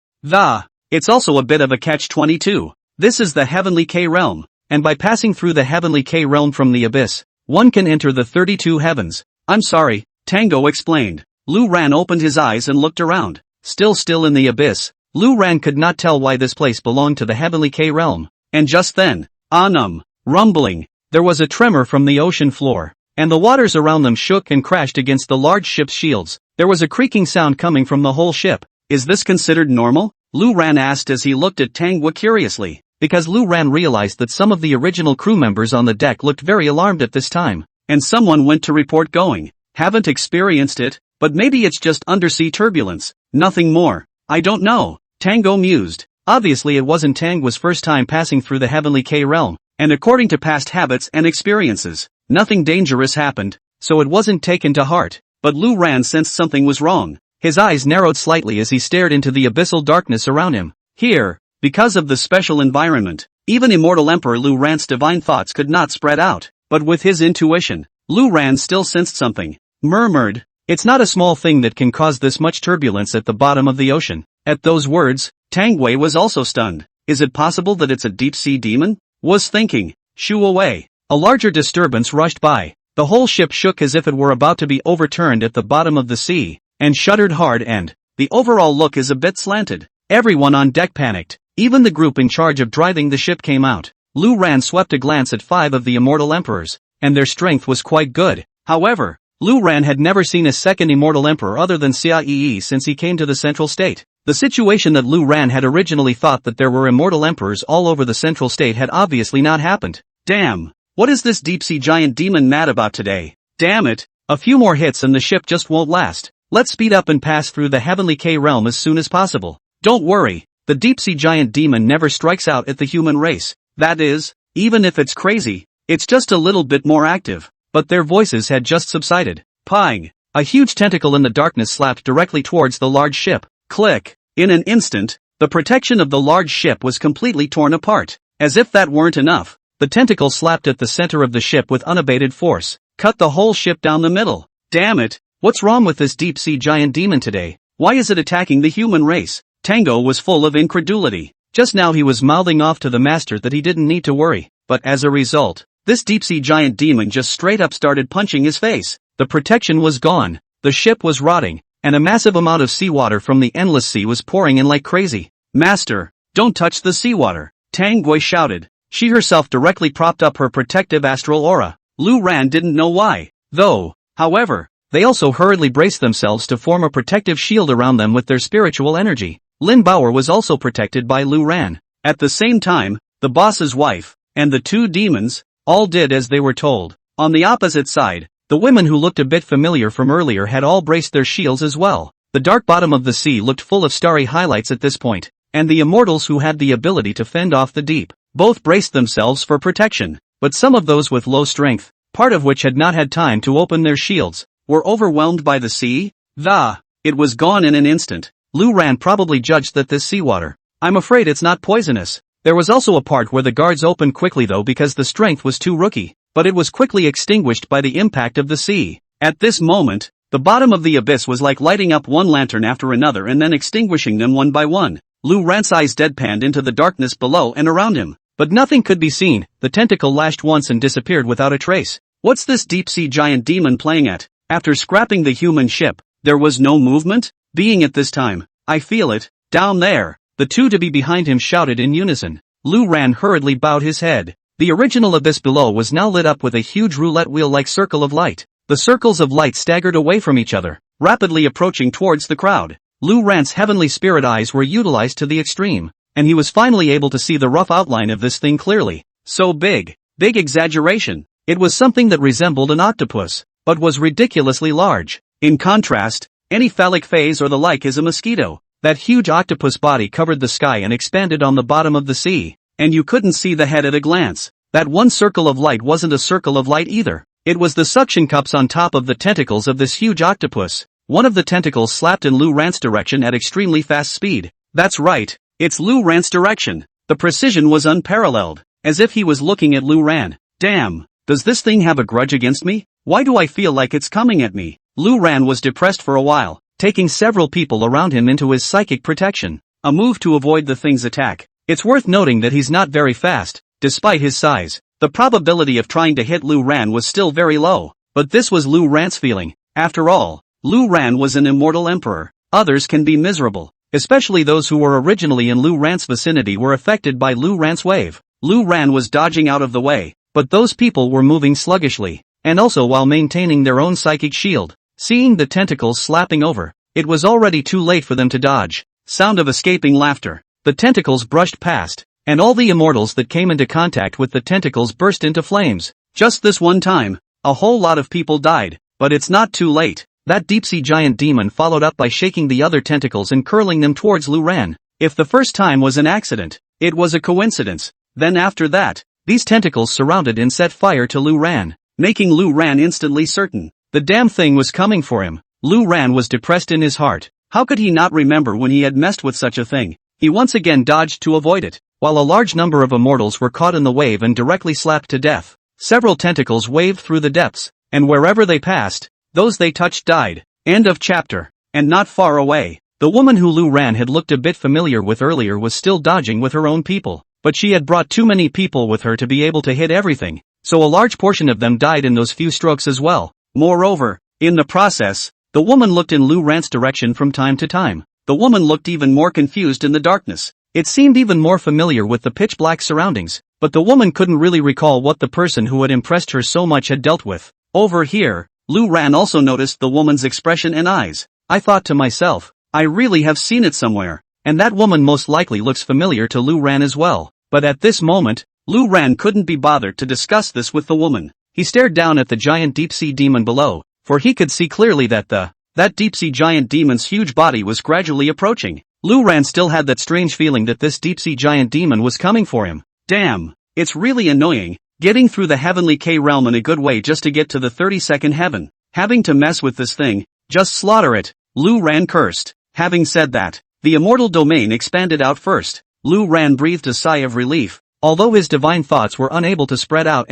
it's also a bit of a catch-22. This is the Heavenly K realm, and by passing through the Heavenly K realm from the abyss, one can enter the 32 heavens. I'm sorry, Manhwa explained. Lu Ran opened his eyes and looked around. Still in the abyss, Lu Ran could not tell why this place belonged to the Heavenly K realm. And just then, rumbling, there was a tremor from the ocean floor, and the waters around them shook and crashed against the large ship's shields. There was a creaking sound coming from the whole ship. Is this considered normal? Lu Ran asked as he looked at Manhwa curiously, because Lu Ran realized that some of the original crew members on the deck looked very alarmed at this time, and someone went to report going. Haven't experienced it, but maybe it's just undersea turbulence, nothing more. I don't know, Manhwa mused. Obviously it wasn't Manhwa's first time passing through the Heavenly K realm, and according to past habits and experiences, nothing dangerous happened, so it wasn't taken to heart. But Lu Ran sensed something was wrong. His eyes narrowed slightly as he stared into the abyssal darkness around him. Here, because of the special environment, even immortal Emperor Lu Ran's divine thoughts could not spread out, but with his intuition, Lu Ran still sensed something. Murmured, it's not a small thing that can cause this much turbulence at the bottom of the ocean. At those words, Manhwa was also stunned. Is it possible that it's a deep-sea demon? Was thinking. Shoo away. A larger disturbance rushed by. The whole ship shook as if it were about to be overturned at the bottom of the sea, and shuddered hard, and the overall look is a bit slanted. Everyone on deck panicked. Even the group in charge of driving the ship came out. Lu Ran swept a glance at 5 of the immortal emperors, and their strength was quite good. However, Lu Ran had never seen a second immortal emperor other than Xia Yi since he came to the central state. The situation that Lu Ran had originally thought that there were immortal emperors all over the central state had obviously not happened. Damn, what is this deep-sea giant demon mad about today? Damn it, a few more hits and the ship just won't last. Let's speed up and pass through the Heavenly K realm as soon as possible. Don't worry, the deep-sea giant demon never strikes out at the human race. That is, even if it's crazy, it's just a little bit more active. But their voices had just subsided. Pang! A huge tentacle in the darkness slapped directly towards the large ship. Click! In an instant, the protection of the large ship was completely torn apart. As if that weren't enough, the tentacle slapped at the center of the ship with unabated force, cut the whole ship down the middle. Damn it! What's wrong with this deep-sea giant demon today? Why is it attacking the human race? Tango was full of incredulity. Just now he was mouthing off to the master that he didn't need to worry, but as a result, this deep-sea giant demon just straight up started punching his face. The protection was gone, the ship was rotting, and a massive amount of seawater from the endless sea was pouring in like crazy. Master, don't touch the seawater, Tang Gui shouted. She herself directly propped up her protective astral aura. Lu Ran didn't know why, though. However, they also hurriedly braced themselves to form a protective shield around them with their spiritual energy. Lin Bauer was also protected by Lu Ran. At the same time, the boss's wife, and the two demons, all did as they were told. On the opposite side, the women who looked a bit familiar from earlier had all braced their shields as well. The dark bottom of the sea looked full of starry highlights at this point, and the immortals who had the ability to fend off the deep, both braced themselves for protection, but some of those with low strength, part of which had not had time to open their shields, were overwhelmed by the sea. It was gone in an instant. Lu Ran probably judged that this seawater, I'm afraid it's not poisonous. There was also a part where the guards opened quickly though because the strength was too rookie, but it was quickly extinguished by the impact of the sea. At this moment, the bottom of the abyss was like lighting up one lantern after another and then extinguishing them one by one. Lu Ran's eyes deadpanned into the darkness below and around him, but nothing could be seen. The tentacle lashed once and disappeared without a trace. What's this deep-sea giant demon playing at? After scrapping the human ship, there was no movement? Being at this time, I feel it, down there. The two to be behind him shouted in unison. Lu Ran hurriedly bowed his head. The original abyss below was now lit up with a huge roulette wheel-like circle of light. The circles of light staggered away from each other, rapidly approaching towards the crowd. Lu Ran's heavenly spirit eyes were utilized to the extreme, and he was finally able to see the rough outline of this thing clearly. So big exaggeration. It was something that resembled an octopus, but was ridiculously large. In contrast, any phallic phase or the like is a mosquito. That huge octopus body covered the sky and expanded on the bottom of the sea, and you couldn't see the head at a glance. That one circle of light wasn't a circle of light either. It was the suction cups on top of the tentacles of this huge octopus. One of the tentacles slapped in Lu Ran's direction at extremely fast speed. That's right, it's Lu Ran's direction. The precision was unparalleled, as if he was looking at Lu Ran. Damn, does this thing have a grudge against me? Why do I feel like it's coming at me? Lu Ran was depressed for a while, taking several people around him into his psychic protection, a move to avoid the thing's attack. It's worth noting that he's not very fast, despite his size. The probability of trying to hit Lu Ran was still very low, but this was Lu Ran's feeling. After all, Lu Ran was an immortal emperor. Others can be miserable, especially those who were originally in Lu Ran's vicinity were affected by Lu Ran's wave. Lu Ran was dodging out of the way, but those people were moving sluggishly, and also while maintaining their own psychic shield. Seeing the tentacles slapping over, it was already too late for them to dodge. Sound of escaping laughter. The tentacles brushed past, and all the immortals that came into contact with the tentacles burst into flames. Just this one time, a whole lot of people died, but it's not too late. That deep-sea giant demon followed up by shaking the other tentacles and curling them towards Lu Ran. If the first time was an accident, it was a coincidence. Then after that, these tentacles surrounded and set fire to Lu Ran, making Lu Ran instantly certain the damn thing was coming for him. Lu Ran was depressed in his heart. How could he not remember when he had messed with such a thing? He once again dodged to avoid it, while a large number of immortals were caught in the wave and directly slapped to death. Several tentacles waved through the depths, and wherever they passed, those they touched died. End of chapter. And not far away, the woman who Lu Ran had looked a bit familiar with earlier was still dodging with her own people, but she had brought too many people with her to be able to hit everything, so a large portion of them died in those few strokes as well. Moreover, in the process, the woman looked in Lu Ran's direction from time to time. The woman looked even more confused in the darkness. It seemed even more familiar with the pitch-black surroundings, but the woman couldn't really recall what the person who had impressed her so much had dealt with. Over here, Lu Ran also noticed the woman's expression and eyes. I thought to myself, I really have seen it somewhere, and that woman most likely looks familiar to Lu Ran as well. But at this moment, Lu Ran couldn't be bothered to discuss this with the woman. He stared down at the giant deep-sea demon below, for he could see clearly that that deep-sea giant demon's huge body was gradually approaching. Lu Ran still had that strange feeling that this deep-sea giant demon was coming for him. Damn, it's really annoying, getting through the heavenly K realm in a good way just to get to the 32nd heaven. Having to mess with this thing, just slaughter it, Lu Ran cursed. Having said that, the immortal domain expanded out first. Lu Ran breathed a sigh of relief, although his divine thoughts were unable to spread out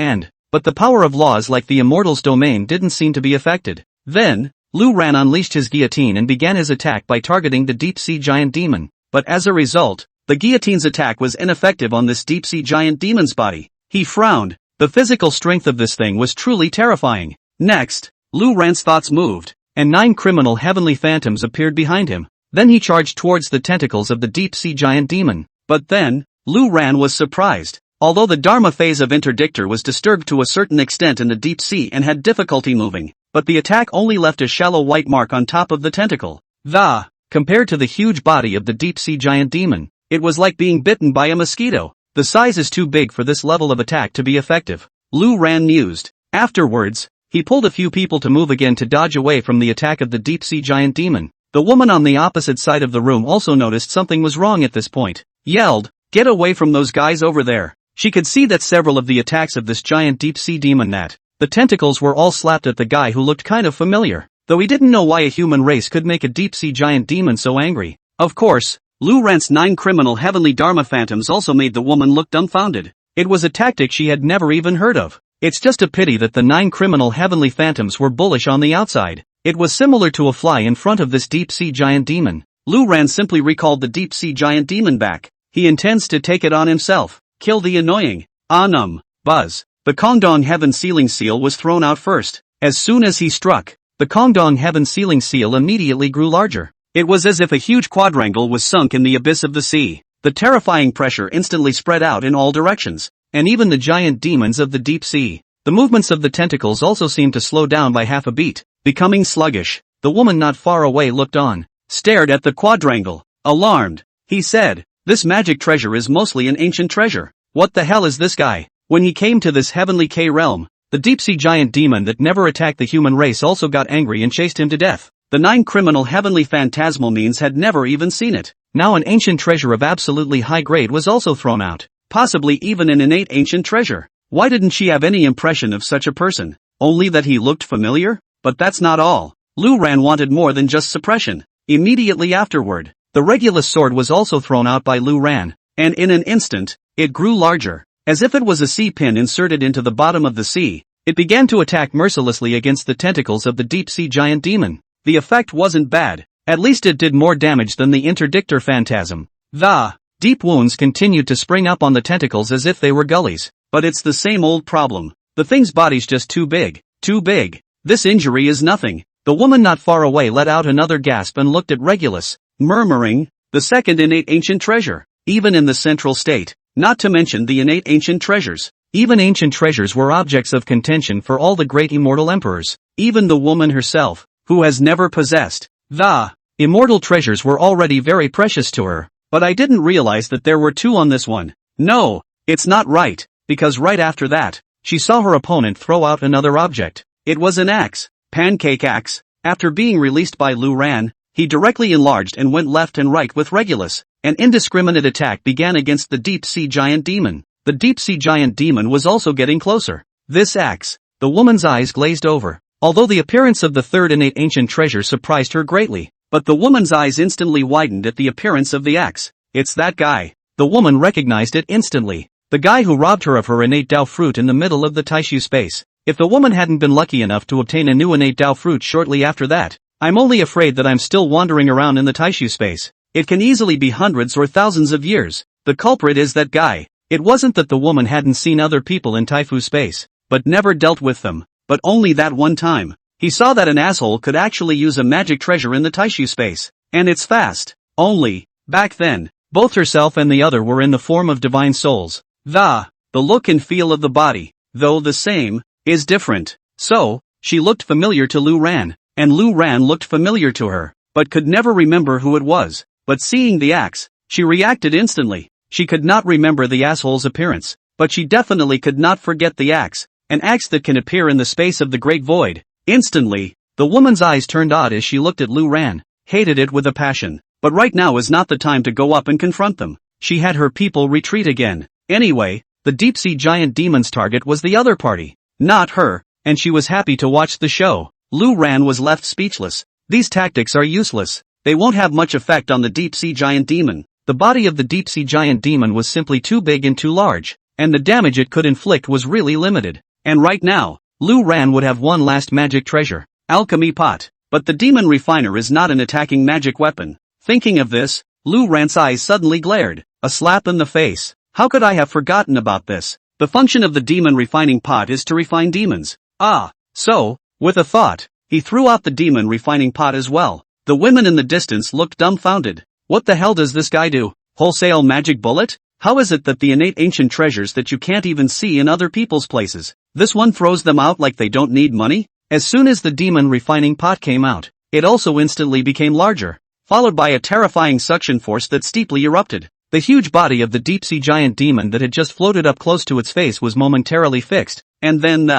but the power of laws like the immortal's domain didn't seem to be affected. Then, Lu Ran unleashed his guillotine and began his attack by targeting the deep-sea giant demon. But as a result, the guillotine's attack was ineffective on this deep-sea giant demon's body. He frowned. The physical strength of this thing was truly terrifying. Next, Lu Ran's thoughts moved, and 9 criminal heavenly phantoms appeared behind him. Then he charged towards the tentacles of the deep-sea giant demon. But then, Lu Ran was surprised. Although the Dharma phase of Interdictor was disturbed to a certain extent in the deep sea and had difficulty moving, but the attack only left a shallow white mark on top of the tentacle. Compared to the huge body of the deep-sea giant demon, it was like being bitten by a mosquito. The size is too big for this level of attack to be effective, Lu Ran mused. Afterwards, he pulled a few people to move again to dodge away from the attack of the deep-sea giant demon. The woman on the opposite side of the room also noticed something was wrong at this point. Yelled, "Get away from those guys over there." She could see that several of the attacks of this giant deep-sea demon the tentacles were all slapped at the guy who looked kind of familiar, though he didn't know why a human race could make a deep-sea giant demon so angry. Of course, Lu Ran's 9 criminal heavenly Dharma phantoms also made the woman look dumbfounded. It was a tactic she had never even heard of. It's just a pity that the 9 criminal heavenly phantoms were bullish on the outside. It was similar to a fly in front of this deep-sea giant demon. Lu Ran simply recalled the deep-sea giant demon back. He intends to take it on himself. Kill the annoying buzz. The Kongdong Heaven Sealing Seal was thrown out first. As soon as he struck, the Kongdong Heaven Sealing Seal immediately grew larger. It was as if a huge quadrangle was sunk in the abyss of the sea. The terrifying pressure instantly spread out in all directions, and even the giant demons of the deep sea. The movements of the tentacles also seemed to slow down by half a beat, becoming sluggish. The woman not far away looked on, stared at the quadrangle. Alarmed, he said, "This magic treasure is mostly an ancient treasure. What the hell is this guy?" When he came to this heavenly K realm, the deep-sea giant demon that never attacked the human race also got angry and chased him to death. The 9 criminal heavenly phantasmal means had never even seen it. Now an ancient treasure of absolutely high grade was also thrown out. Possibly even an innate ancient treasure. Why didn't she have any impression of such a person? Only that he looked familiar? But that's not all. Lu Ran wanted more than just suppression. Immediately afterward, the Regulus sword was also thrown out by Lu Ran, and in an instant, it grew larger. As if it was a sea pin inserted into the bottom of the sea, it began to attack mercilessly against the tentacles of the deep-sea giant demon. The effect wasn't bad. At least it did more damage than the Interdictor phantasm. The deep wounds continued to spring up on the tentacles as if they were gullies. But it's the same old problem. The thing's body's just too big. Too big. This injury is nothing. The woman not far away let out another gasp and looked at Regulus, murmuring, "The second innate ancient treasure. Even in the central state. Not to mention the innate ancient treasures." Even ancient treasures were objects of contention for all the great immortal emperors. Even the woman herself, who has never possessed the immortal treasures, were already very precious to her. But I didn't realize that there were 2 on this one. No, it's not right, because right after that, she saw her opponent throw out another object. It was an axe, pancake axe. After being released by Lu Ran, he directly enlarged and went left and right with Regulus. An indiscriminate attack began against the deep-sea giant demon. The deep-sea giant demon was also getting closer. This axe, the woman's eyes glazed over. Although the appearance of the third innate ancient treasure surprised her greatly, but the woman's eyes instantly widened at the appearance of the axe. It's that guy. The woman recognized it instantly. The guy who robbed her of her innate Dao fruit in the middle of the Taishu space. If the woman hadn't been lucky enough to obtain a new innate Dao fruit shortly after that, I'm only afraid that I'm still wandering around in the Taishu space. It can easily be hundreds or thousands of years. The culprit is that guy. It wasn't that the woman hadn't seen other people in Taifu space, but never dealt with them. But only that one time. He saw that an asshole could actually use a magic treasure in the Taishu space. And it's fast. Only, back then, both herself and the other were in the form of divine souls. The look and feel of the body, though the same, is different. So, she looked familiar to Lu Ran, and Lu Ran looked familiar to her, but could never remember who it was. But seeing the axe, she reacted instantly. She could not remember the asshole's appearance, but she definitely could not forget the axe. An axe that can appear in the space of the great void. Instantly, the woman's eyes turned odd as she looked at Lu Ran, hated it with a passion. But right now is not the time to go up and confront them. She had her people retreat again. Anyway, the deep-sea giant demon's target was the other party, not her, and she was happy to watch the show. Lu Ran was left speechless. These tactics are useless. They won't have much effect on the deep-sea giant demon. The body of the deep-sea giant demon was simply too big and too large, and the damage it could inflict was really limited. And right now, Lu Ran would have one last magic treasure, alchemy pot. But the demon refiner is not an attacking magic weapon. Thinking of this, Lu Ran's eyes suddenly glared. A slap in the face. How could I have forgotten about this? The function of the demon refining pot is to refine demons. So, with a thought, he threw out the demon refining pot as well. The women in the distance looked dumbfounded. What the hell does this guy do? Wholesale magic bullet? How is it that the innate ancient treasures that you can't even see in other people's places, this one throws them out like they don't need money? As soon as the demon refining pot came out, it also instantly became larger, followed by a terrifying suction force that steeply erupted. The huge body of the deep-sea giant demon that had just floated up close to its face was momentarily fixed, and then,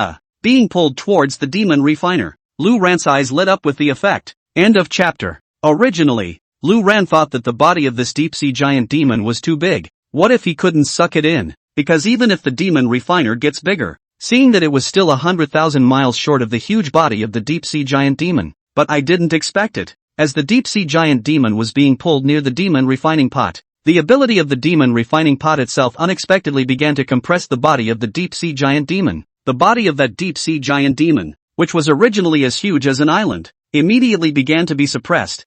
being pulled towards the demon refiner. Lu Ran's eyes lit up with the effect. End of chapter. Originally, Lu Ran thought that the body of this deep-sea giant demon was too big. What if he couldn't suck it in? Because even if the demon refiner gets bigger, seeing that it was still 100,000 miles short of the huge body of the deep-sea giant demon. But I didn't expect it. As the deep-sea giant demon was being pulled near the demon refining pot, the ability of the demon refining pot itself unexpectedly began to compress the body of the deep-sea giant demon. The body of that deep-sea giant demon, which was originally as huge as an island, immediately began to be suppressed.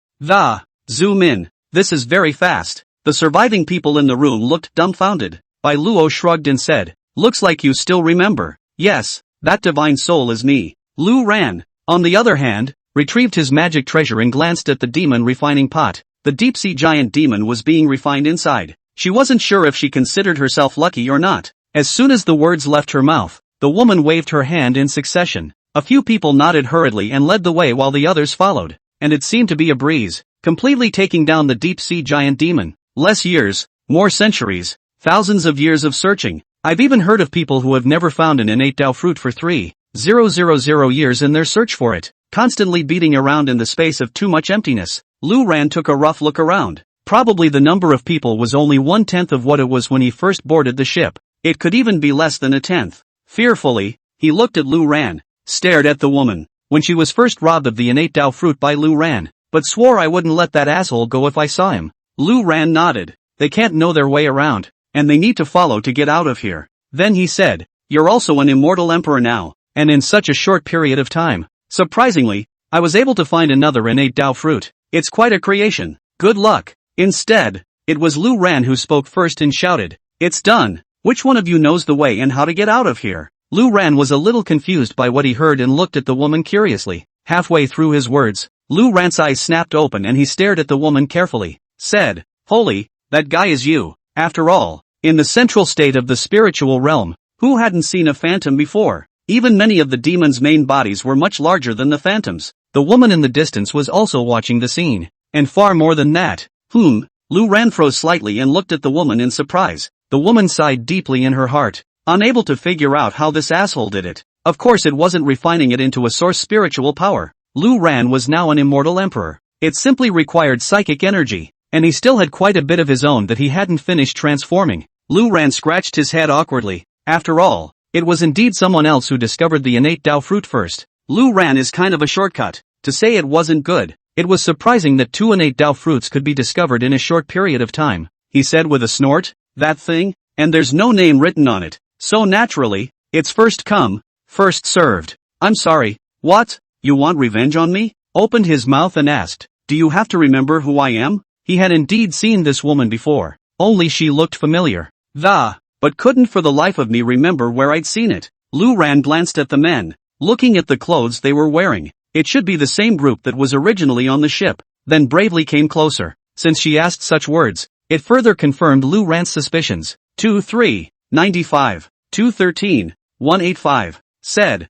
Zoom in. This is very fast. The surviving people in the room looked dumbfounded. Bai Luo shrugged and said, "Looks like you still remember." "Yes, that divine soul is me." Lu Ran, on the other hand, retrieved his magic treasure and glanced at the demon refining pot. The deep-sea giant demon was being refined inside. She wasn't sure if she considered herself lucky or not. As soon as the words left her mouth, the woman waved her hand in succession. A few people nodded hurriedly and led the way while the others followed, and it seemed to be a breeze, completely taking down the deep-sea giant demon. Less years, more centuries, thousands of years of searching. I've even heard of people who have never found an innate Dao fruit for 3,000 years in their search for it, constantly beating around in the space of too much emptiness. Lu Ran took a rough look around. Probably the number of people was only 1/10 of what it was when he first boarded the ship. It could even be less than 1/10. Fearfully, he looked at Lu Ran, stared at the woman, when she was first robbed of the innate Dao fruit by Lu Ran, but swore I wouldn't let that asshole go if I saw him. Lu Ran nodded. They can't know their way around, and they need to follow to get out of here. Then he said, "You're also an immortal emperor now, and in such a short period of time. Surprisingly, I was able to find another innate Dao fruit. It's quite a creation. Good luck." Instead, it was Lu Ran who spoke first and shouted, "It's done. Which one of you knows the way and how to get out of here?" Lu Ran was a little confused by what he heard and looked at the woman curiously. Halfway through his words, Lu Ran's eyes snapped open and he stared at the woman carefully, said, "Holy, that guy is you." After all, in the central state of the spiritual realm, who hadn't seen a phantom before? Even many of the demons' main bodies were much larger than the phantoms. The woman in the distance was also watching the scene. And far more than that. Lu Ran froze slightly and looked at the woman in surprise. The woman sighed deeply in her heart, unable to figure out how this asshole did it. Of course it wasn't refining it into a source spiritual power. Lu Ran was now an immortal emperor. It simply required psychic energy, and he still had quite a bit of his own that he hadn't finished transforming. Lu Ran scratched his head awkwardly. After all, it was indeed someone else who discovered the innate Dao fruit first. Lu Ran is kind of a shortcut. To say it wasn't good. It was surprising that 2 innate Dao fruits could be discovered in a short period of time, he said with a snort. That thing? And there's no name written on it. So naturally, it's first come, first served. I'm sorry, what? You want revenge on me? Opened his mouth and asked, "Do you have to remember who I am?" He had indeed seen this woman before, only she looked familiar. But couldn't for the life of me remember where I'd seen it. Lu Ran glanced at the men, looking at the clothes they were wearing. It should be the same group that was originally on the ship, then bravely came closer. Since she asked such words, it further confirmed Lu Ran's suspicions. 2-3-95, 213, 185, said,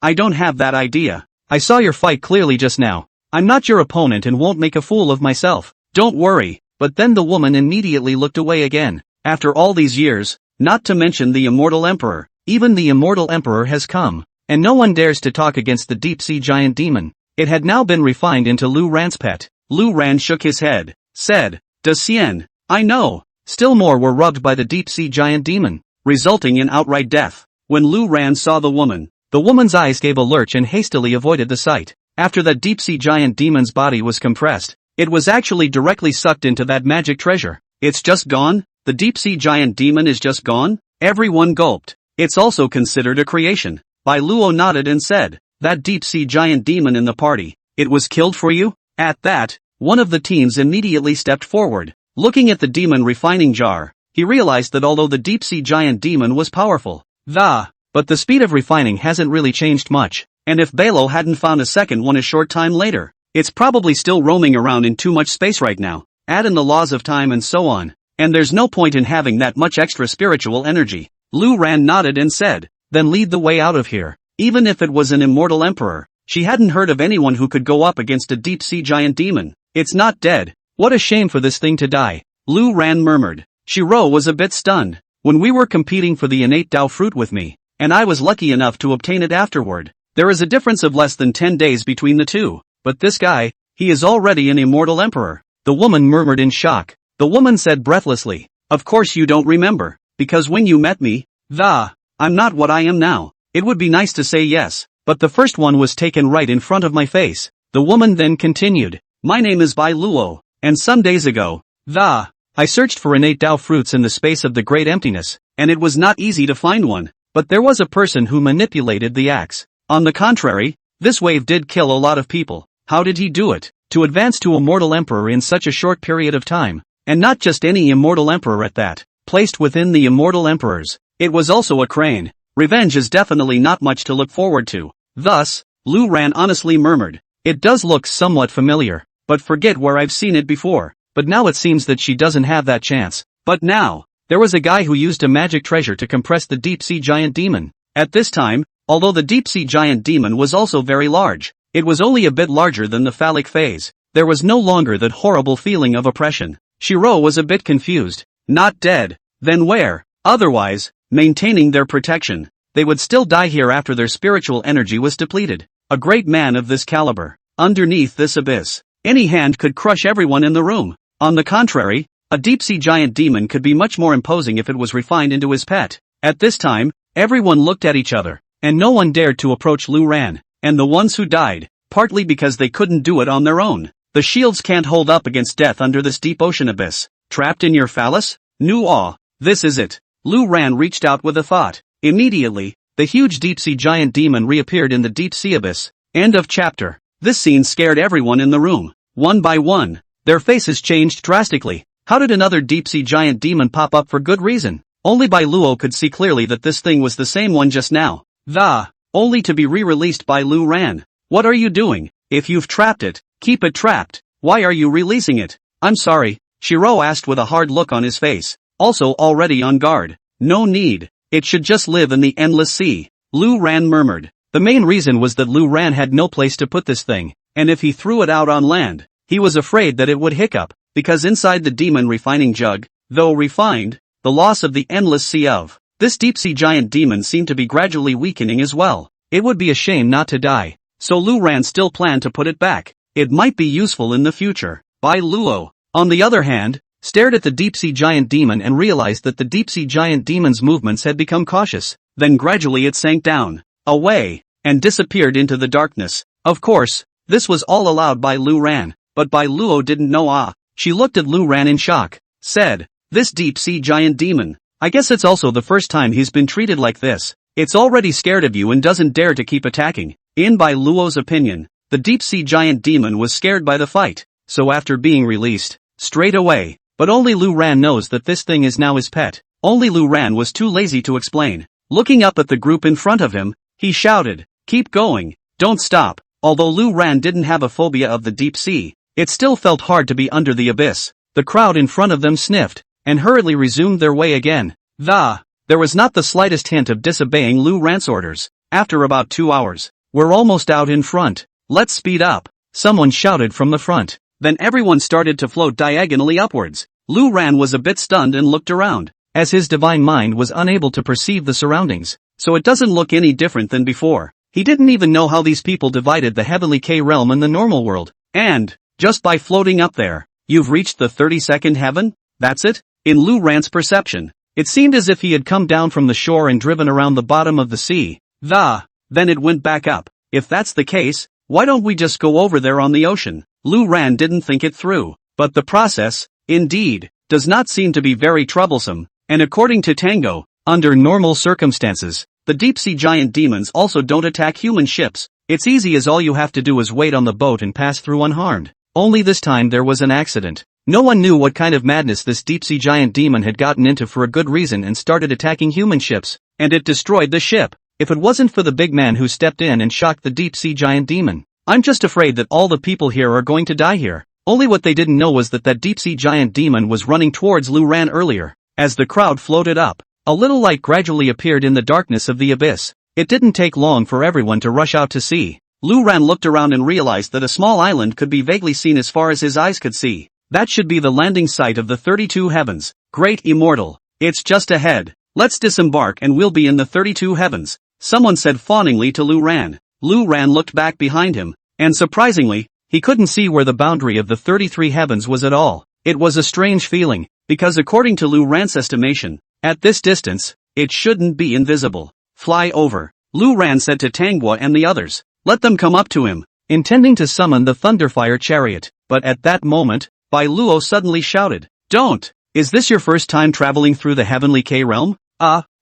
I don't have that idea. I saw your fight clearly just now. I'm not your opponent and won't make a fool of myself. Don't worry." But then the woman immediately looked away again. After all these years, not to mention the immortal emperor, even the immortal emperor has come. And no one dares to talk against the deep-sea giant demon. It had now been refined into Lu Ran's pet. Lu Ran shook his head, said, "Decien, I know." Still more were rubbed by the deep-sea giant demon, resulting in outright death. When Lu Ran saw the woman's eyes gave a lurch and hastily avoided the sight. After that deep-sea giant demon's body was compressed, it was actually directly sucked into that magic treasure. It's just gone? The deep-sea giant demon is just gone? Everyone gulped. It's also considered a creation. Bai Luo nodded and said, "That deep-sea giant demon in the party, it was killed for you? At that, one of the teens immediately stepped forward. Looking at the demon refining jar, he realized that although the deep-sea giant demon was powerful, but the speed of refining hasn't really changed much, and if Balo hadn't found a second one a short time later, it's probably still roaming around in too much space right now. Add in the laws of time and so on, and there's no point in having that much extra spiritual energy. Lu Ran nodded and said, then lead the way out of here. Even if it was an immortal emperor, she hadn't heard of anyone who could go up against a deep-sea giant demon. It's not dead. What a shame for this thing to die. Lu Ran murmured. Shiro was a bit stunned. When we were competing for the innate Dao fruit with me, and I was lucky enough to obtain it afterward, there is a difference of less than 10 days between the two. But this guy, he is already an immortal emperor. The woman murmured in shock. The woman said breathlessly, of course you don't remember, because when you met me, I'm not what I am now. It would be nice to say yes, but the first one was taken right in front of my face. The woman then continued, my name is Bai Luo, and some days ago, I searched for innate Dao fruits in the space of the great emptiness, and it was not easy to find one, but there was a person who manipulated the axe. On the contrary, this wave did kill a lot of people. How did he do it? To advance to immortal emperor in such a short period of time, and not just any immortal emperor at that, placed within the immortal emperors, it was also a crane. Revenge is definitely not much to look forward to. Thus, Lu Ran honestly murmured, it does look somewhat familiar, but forget where I've seen it before. But now it seems that she doesn't have that chance. But now, there was a guy who used a magic treasure to compress the deep-sea giant demon. At this time, although the deep-sea giant demon was also very large, it was only a bit larger than the phallic phase. There was no longer that horrible feeling of oppression. Shiro was a bit confused. Not dead. Then where? Otherwise, maintaining their protection, they would still die here after their spiritual energy was depleted. A great man of this caliber, underneath this abyss, any hand could crush everyone in the room. On the contrary, a deep-sea giant demon could be much more imposing if it was refined into his pet. At this time, everyone looked at each other, and no one dared to approach Lu Ran, and the ones who died, partly because they couldn't do it on their own. The shields can't hold up against death under this deep ocean abyss. Trapped in your phallus? Nu-ah, this is it. Lu Ran reached out with a thought. Immediately, the huge deep-sea giant demon reappeared in the deep-sea abyss. End of chapter. This scene scared everyone in the room. One by one, their faces changed drastically. How did another deep-sea giant demon pop up for good reason? Only Bai Luo could see clearly that this thing was the same one just now. Only to be re-released by Lu Ran. What are you doing? If you've trapped it, keep it trapped. Why are you releasing it? I'm sorry, Shiro asked with a hard look on his face, also already on guard. No need. It should just live in the endless sea. Lu Ran murmured. The main reason was that Lu Ran had no place to put this thing, and if he threw it out on land, he was afraid that it would hiccup, because inside the demon refining jug, though refined, the loss of the endless sea of this deep-sea giant demon seemed to be gradually weakening as well. It would be a shame not to die, so Lu Ran still planned to put it back. It might be useful in the future. Bai Luo, on the other hand, stared at the deep-sea giant demon and realized that the deep-sea giant demon's movements had become cautious. Then gradually it sank down, away, and disappeared into the darkness. Of course, this was all allowed by Lu Ran, but Bai Luo didn't know. She looked at Lu Ran in shock, said, this deep-sea giant demon, I guess it's also the first time he's been treated like this. It's already scared of you and doesn't dare to keep attacking. In Bai Luo's opinion, the deep-sea giant demon was scared by the fight, so after being released, straight away, but only Lu Ran knows that this thing is now his pet. Only Lu Ran was too lazy to explain. Looking up at the group in front of him, he shouted, keep going, don't stop. Although Lu Ran didn't have a phobia of the deep sea, it still felt hard to be under the abyss. The crowd in front of them sniffed, and hurriedly resumed their way again. There was not the slightest hint of disobeying Lu Ran's orders. After about 2 hours, we're almost out in front. Let's speed up, someone shouted from the front. Then everyone started to float diagonally upwards. Lu Ran was a bit stunned and looked around, as his divine mind was unable to perceive the surroundings, so it doesn't look any different than before. He didn't even know how these people divided the heavenly K realm and the normal world. And, just by floating up there, you've reached the 32nd heaven? That's it? In Lu Ran's perception, it seemed as if he had come down from the shore and driven around the bottom of the sea. Then it went back up. If that's the case, why don't we just go over there on the ocean? Lu Ran didn't think it through. But the process, indeed, does not seem to be very troublesome, and according to Tango, under normal circumstances, the deep-sea giant demons also don't attack human ships. It's easy as all you have to do is wait on the boat and pass through unharmed. Only this time there was an accident. No one knew what kind of madness this deep-sea giant demon had gotten into for a good reason and started attacking human ships, and it destroyed the ship. If it wasn't for the big man who stepped in and shocked the deep-sea giant demon, I'm just afraid that all the people here are going to die here. Only what they didn't know was that deep-sea giant demon was running towards Lu Ran earlier. As the crowd floated up, a little light gradually appeared in the darkness of the abyss. It didn't take long for everyone to rush out to sea. Lu Ran looked around and realized that a small island could be vaguely seen as far as his eyes could see. That should be the landing site of the 32 heavens. Great immortal. It's just ahead. Let's disembark and we'll be in the 32 heavens, someone said fawningly to Lu Ran. Lu Ran looked back behind him, and surprisingly, he couldn't see where the boundary of the 33 heavens was at all. It was a strange feeling, because according to Lu Ran's estimation, at this distance, it shouldn't be invisible. Fly over, Lu Ran said to Manhwa and the others. Let them come up to him, intending to summon the Thunderfire chariot. But at that moment, Bai Luo suddenly shouted, "Don't! Is this your first time traveling through the heavenly K realm?"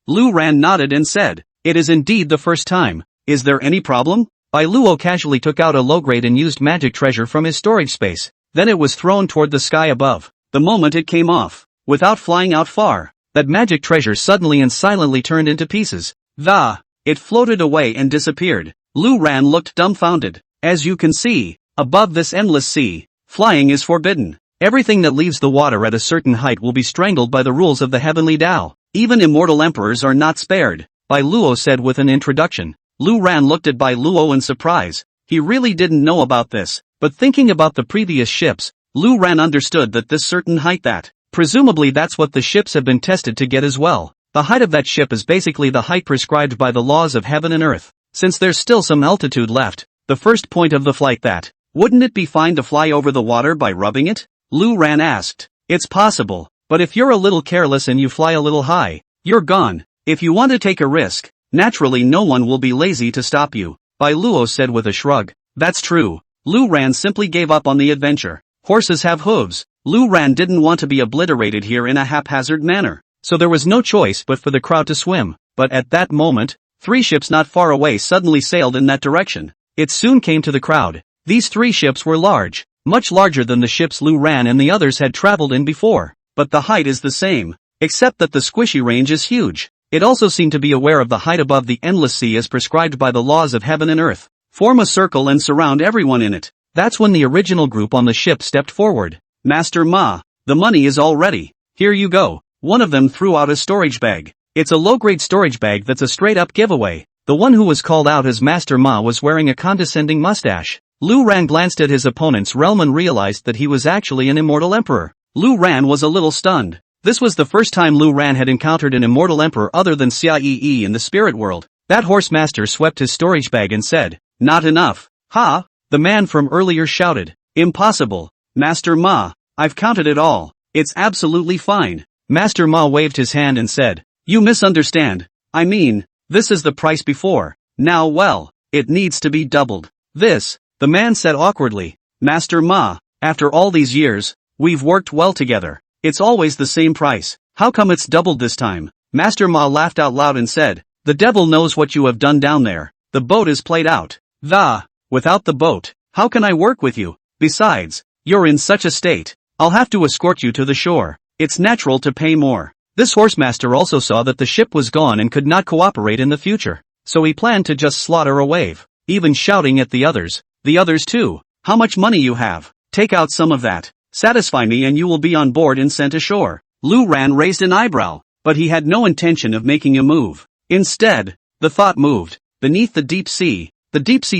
Lu Ran nodded and said, "It is indeed the first time. Is there any problem?" Bai Luo casually took out a low-grade and used magic treasure from his storage space. Then it was thrown toward the sky above. The moment it came off, without flying out far, that magic treasure suddenly and silently turned into pieces. It floated away and disappeared. Lu Ran looked dumbfounded. As you can see, above this endless sea, flying is forbidden. Everything that leaves the water at a certain height will be strangled by the rules of the heavenly Tao. Even immortal emperors are not spared, Bai Luo said with an introduction. Lu Ran looked at Bai Luo in surprise. He really didn't know about this, but thinking about the previous ships, Lu Ran understood that this certain height presumably that's what the ships have been tested to get as well. The height of that ship is basically the height prescribed by the laws of heaven and earth. Since there's still some altitude left, the first point of the flight wouldn't it be fine to fly over the water by rubbing it? Lu Ran asked. It's possible, but if you're a little careless and you fly a little high, you're gone. If you want to take a risk, naturally no one will be lazy to stop you, Bai Luo said with a shrug. That's true. Lu Ran simply gave up on the adventure. Horses have hooves. Lu Ran didn't want to be obliterated here in a haphazard manner, so there was no choice but for the crowd to swim. But at that moment, 3 ships not far away suddenly sailed in that direction. It soon came to the crowd. These 3 ships were large, much larger than the ships Lu Ran and the others had traveled in before, but the height is the same, except that the squishy range is huge. It also seemed to be aware of the height above the endless sea as prescribed by the laws of heaven and earth. Form a circle and surround everyone in it. That's when the original group on the ship stepped forward. Master Ma, the money is all ready. Here you go. One of them threw out a storage bag. It's a low-grade storage bag that's a straight-up giveaway. The one who was called out as Master Ma was wearing a condescending mustache. Lu Ran glanced at his opponent's realm and realized that he was actually an immortal emperor. Lu Ran was a little stunned. This was the first time Lu Ran had encountered an immortal emperor other than Xia Yi in the spirit world. That horse master swept his storage bag and said, "Not enough." "Ha!" The man from earlier shouted. "Impossible. Master Ma, I've counted it all. It's absolutely fine." Master Ma waved his hand and said, "You misunderstand. I mean, this is the price before. Now well, it needs to be doubled." "This," the man said awkwardly. "Master Ma, after all these years, we've worked well together. It's always the same price. How come it's doubled this time?" Master Ma laughed out loud and said, "The devil knows what you have done down there. The boat is played out. Without the boat, how can I work with you? Besides, you're in such a state. I'll have to escort you to the shore. It's natural to pay more." This horsemaster also saw that the ship was gone and could not cooperate in the future, so he planned to just slaughter a wave, even shouting at the others too. "How much money you have? Take out some of that. Satisfy me and you will be on board and sent ashore." Lu Ran raised an eyebrow, but he had no intention of making a move. Instead, the thought moved. Beneath the deep sea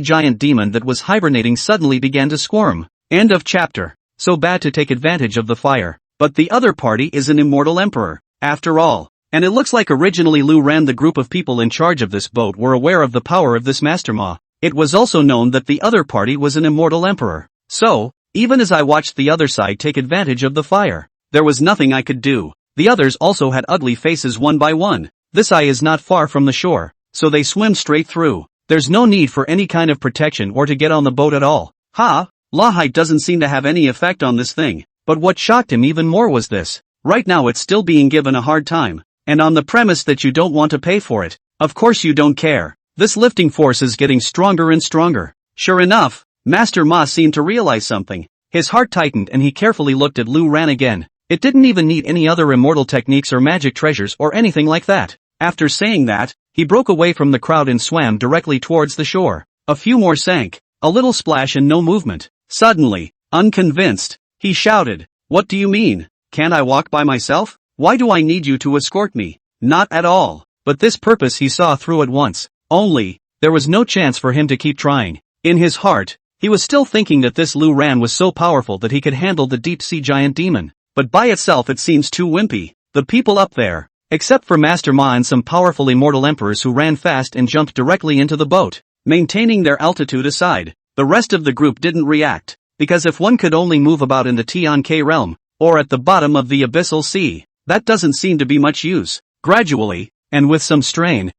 giant demon that was hibernating suddenly began to squirm. End of chapter. So bad to take advantage of the fire. But the other party is an immortal emperor, after all. And it looks like originally Lu Ran, the group of people in charge of this boat, were aware of the power of this Master Ma. It was also known that the other party was an immortal emperor. So, even as I watched the other side take advantage of the fire, there was nothing I could do. The others also had ugly faces one by one. This eye is not far from the shore, so they swim straight through. There's no need for any kind of protection or to get on the boat at all. La height doesn't seem to have any effect on this thing. But what shocked him even more was this. Right now it's still being given a hard time, and on the premise that you don't want to pay for it. Of course you don't care. This lifting force is getting stronger and stronger. Sure enough, Master Ma seemed to realize something. His heart tightened and he carefully looked at Lu Ran again. It didn't even need any other immortal techniques or magic treasures or anything like that. After saying that, he broke away from the crowd and swam directly towards the shore. A few more sank. A little splash and no movement. Suddenly, unconvinced, he shouted, "What do you mean? Can't I walk by myself? Why do I need you to escort me?" Not at all. But this purpose he saw through at once. Only, there was no chance for him to keep trying. In his heart, he was still thinking that this Lu Ran was so powerful that he could handle the deep-sea giant demon. But by itself it seems too wimpy. The people up there, except for Master Ma and some powerful immortal emperors who ran fast and jumped directly into the boat, maintaining their altitude aside, the rest of the group didn't react. Because if one could only move about in the Tian-K realm, or at the bottom of the abyssal sea, that doesn't seem to be much use. Gradually, and with some strain,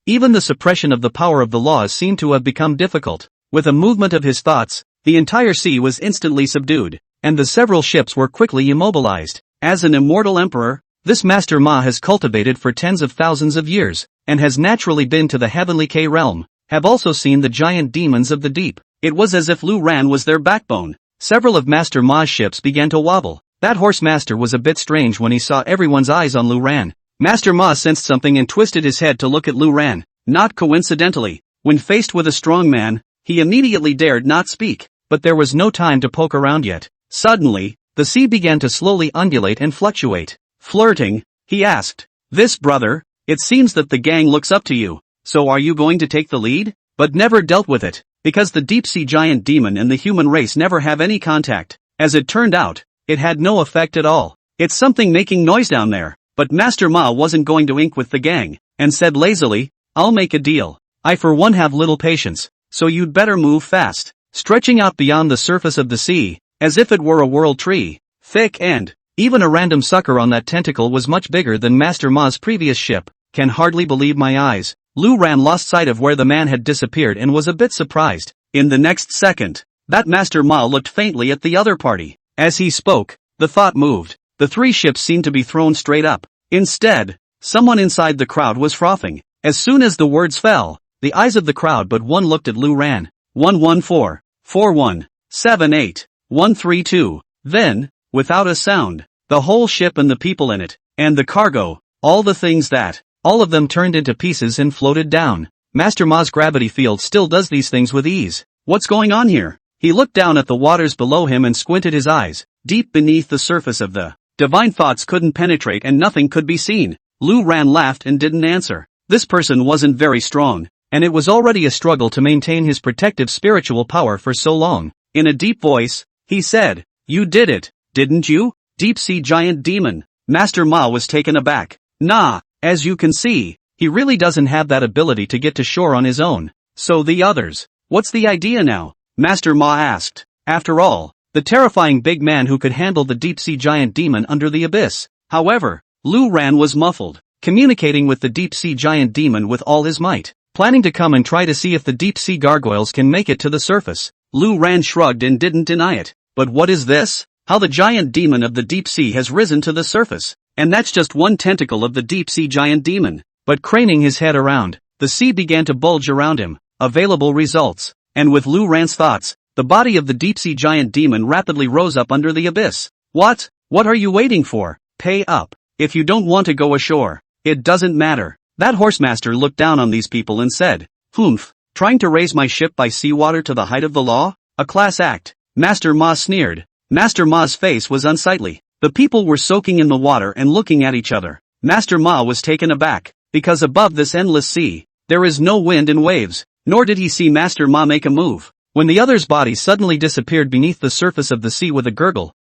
even the suppression of the power of the laws seemed to have become difficult. With a movement of his thoughts, the entire sea was instantly subdued, and the several ships were quickly immobilized. As an immortal emperor, this Master Ma has cultivated for tens of thousands of years, and has naturally been to the heavenly K realm, have also seen the giant demons of the deep. It was as if Lu Ran was their backbone. Several of Master Ma's ships began to wobble. That horse master was a bit strange when he saw everyone's eyes on Lu Ran. Master Ma sensed something and twisted his head to look at Lu Ran. Not coincidentally, when faced with a strong man, he immediately dared not speak, but there was no time to poke around yet. Suddenly, the sea began to slowly undulate and fluctuate. Flirting, he asked, "This brother, it seems that the gang looks up to you, so are you going to take the lead?" But never dealt with it, because the deep-sea giant demon and the human race never have any contact. As it turned out, it had no effect at all. It's something making noise down there. But Master Ma wasn't going to ink with the gang, and said lazily, "I'll make a deal. I for one have little patience, so you'd better move fast." Stretching out beyond the surface of the sea, as if it were a world tree, thick and, even a random sucker on that tentacle was much bigger than Master Ma's previous ship. Can hardly believe my eyes. Lu Ran lost sight of where the man had disappeared and was a bit surprised. In the next second, that Master Ma looked faintly at the other party. As he spoke, the thought moved. The three ships seemed to be thrown straight up. Instead, someone inside the crowd was frothing. As soon as the words fell, the eyes of the crowd but one looked at Lu Ran. 114, 41, 78, 132. Then, without a sound, the whole ship and the people in it, and the cargo, all the things that, all of them turned into pieces and floated down. Master Ma's gravity field still does these things with ease. What's going on here? He looked down at the waters below him and squinted his eyes. Deep beneath the surface of the divine thoughts couldn't penetrate and nothing could be seen. Lu Ran laughed and didn't answer. This person wasn't very strong, and it was already a struggle to maintain his protective spiritual power for so long. In a deep voice, he said, "You did it, didn't you, deep-sea giant demon?" Master Ma was taken aback. "Nah, as you can see, he really doesn't have that ability to get to shore on his own. So the others, what's the idea now?" Master Ma asked. After all, the terrifying big man who could handle the deep-sea giant demon under the abyss. However, Lu Ran was muffled, communicating with the deep-sea giant demon with all his might, planning to come and try to see if the deep-sea gargoyles can make it to the surface. Lu Ran shrugged and didn't deny it. But what is this? How the giant demon of the deep sea has risen to the surface. And that's just one tentacle of the deep-sea giant demon. But craning his head around, the sea began to bulge around him. Available results. And with Lu Ran's thoughts, the body of the deep-sea giant demon rapidly rose up under the abyss. What are you waiting for? Pay up. If you don't want to go ashore, it doesn't matter. That horsemaster looked down on these people and said, "Humph, trying to raise my ship by seawater to the height of the law? A class act." Master Ma sneered. Master Ma's face was unsightly. The people were soaking in the water and looking at each other. Master Ma was taken aback, because above this endless sea, there is no wind and waves, nor did he see Master Ma make a move. When the other's body suddenly disappeared beneath the surface of the sea with a gurgle,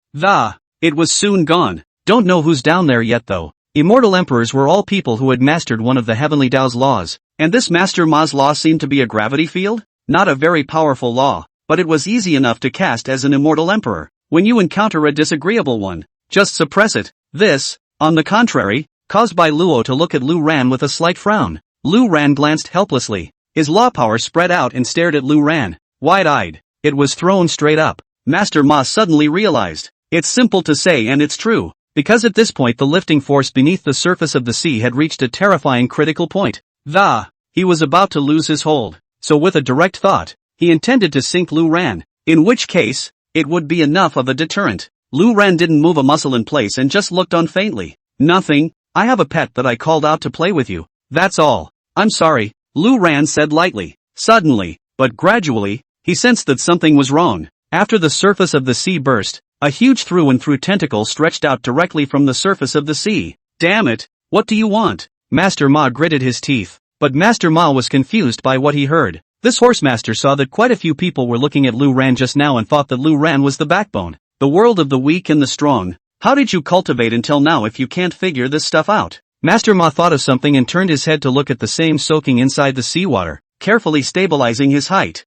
it was soon gone. Don't know who's down there yet though. Immortal emperors were all people who had mastered one of the heavenly Tao's laws, and this Master Ma's law seemed to be a gravity field? Not a very powerful law, but it was easy enough to cast as an immortal emperor. When you encounter a disagreeable one, just suppress it. This, on the contrary, caused by Luo to look at Lu Ran with a slight frown. Lu Ran glanced helplessly. His law power spread out and stared at Lu Ran, wide-eyed. It was thrown straight up. Master Ma suddenly realized. It's simple to say and it's true, because at this point the lifting force beneath the surface of the sea had reached a terrifying critical point. he was about to lose his hold. So with a direct thought, he intended to sink Lu Ran. In which case, it would be enough of a deterrent. Lu Ran didn't move a muscle in place and just looked on faintly. Nothing, I have a pet that I called out to play with you. That's all. I'm sorry, Lu Ran said lightly. Suddenly, but gradually, he sensed that something was wrong. After the surface of the sea burst, a huge through-and-through tentacle stretched out directly from the surface of the sea. Damn it, what do you want? Master Ma gritted his teeth. But Master Ma was confused by what he heard. This horsemaster saw that quite a few people were looking at Lu Ran just now and thought that Lu Ran was the backbone. The world of the weak and the strong. How did you cultivate until now if you can't figure this stuff out? Master Ma thought of something and turned his head to look at the same soaking inside the seawater, carefully stabilizing his height.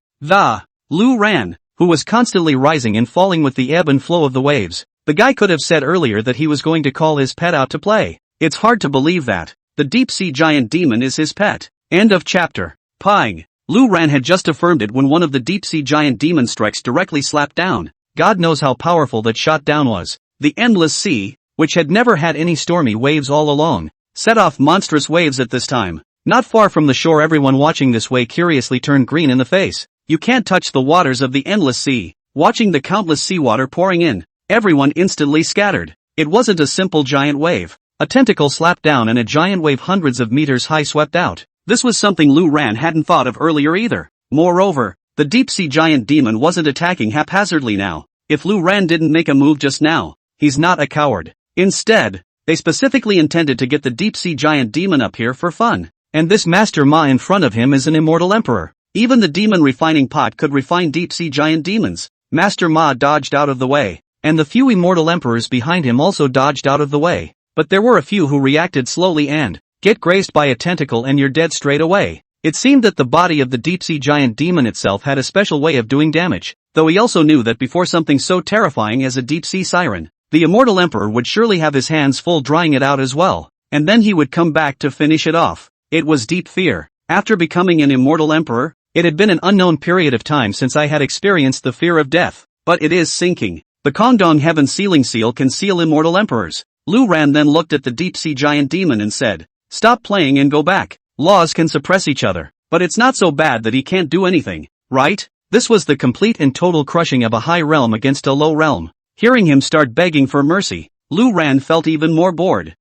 Lu Ran, who was constantly rising and falling with the ebb and flow of the waves. The guy could have said earlier that he was going to call his pet out to play. It's hard to believe that. The deep-sea giant demon is his pet. End of chapter. Pang. Lu Ran had just affirmed it when one of the deep-sea giant demon strikes directly slapped down. God knows how powerful that shot down was. The endless sea, which had never had any stormy waves all along, set off monstrous waves at this time. Not far from the shore, everyone watching this way curiously turned green in the face. You can't touch the waters of the endless sea. Watching the countless seawater pouring in, everyone instantly scattered. It wasn't a simple giant wave. A tentacle slapped down and a giant wave hundreds of meters high swept out. This was something Lu Ran hadn't thought of earlier either. Moreover, the deep-sea giant demon wasn't attacking haphazardly now. If Lu Ran didn't make a move just now, he's not a coward. Instead, they specifically intended to get the deep-sea giant demon up here for fun. And this Master Ma in front of him is an immortal emperor. Even the demon refining pot could refine deep-sea giant demons. Master Ma dodged out of the way, and the few immortal emperors behind him also dodged out of the way. But there were a few who reacted slowly and get grazed by a tentacle and you're dead straight away. It seemed that the body of the deep-sea giant demon itself had a special way of doing damage, though he also knew that before something so terrifying as a deep-sea siren, the immortal emperor would surely have his hands full drying it out as well, and then he would come back to finish it off. It was deep fear. After becoming an immortal emperor, it had been an unknown period of time since I had experienced the fear of death, but it is sinking. The Kongdong Heaven Sealing Seal can seal immortal emperors. Lu Ran then looked at the deep-sea giant demon and said, "Stop playing and go back. Laws can suppress each other, but it's not so bad that he can't do anything, right?" This was the complete and total crushing of a high realm against a low realm. Hearing him start begging for mercy, Lu Ran felt even more bored.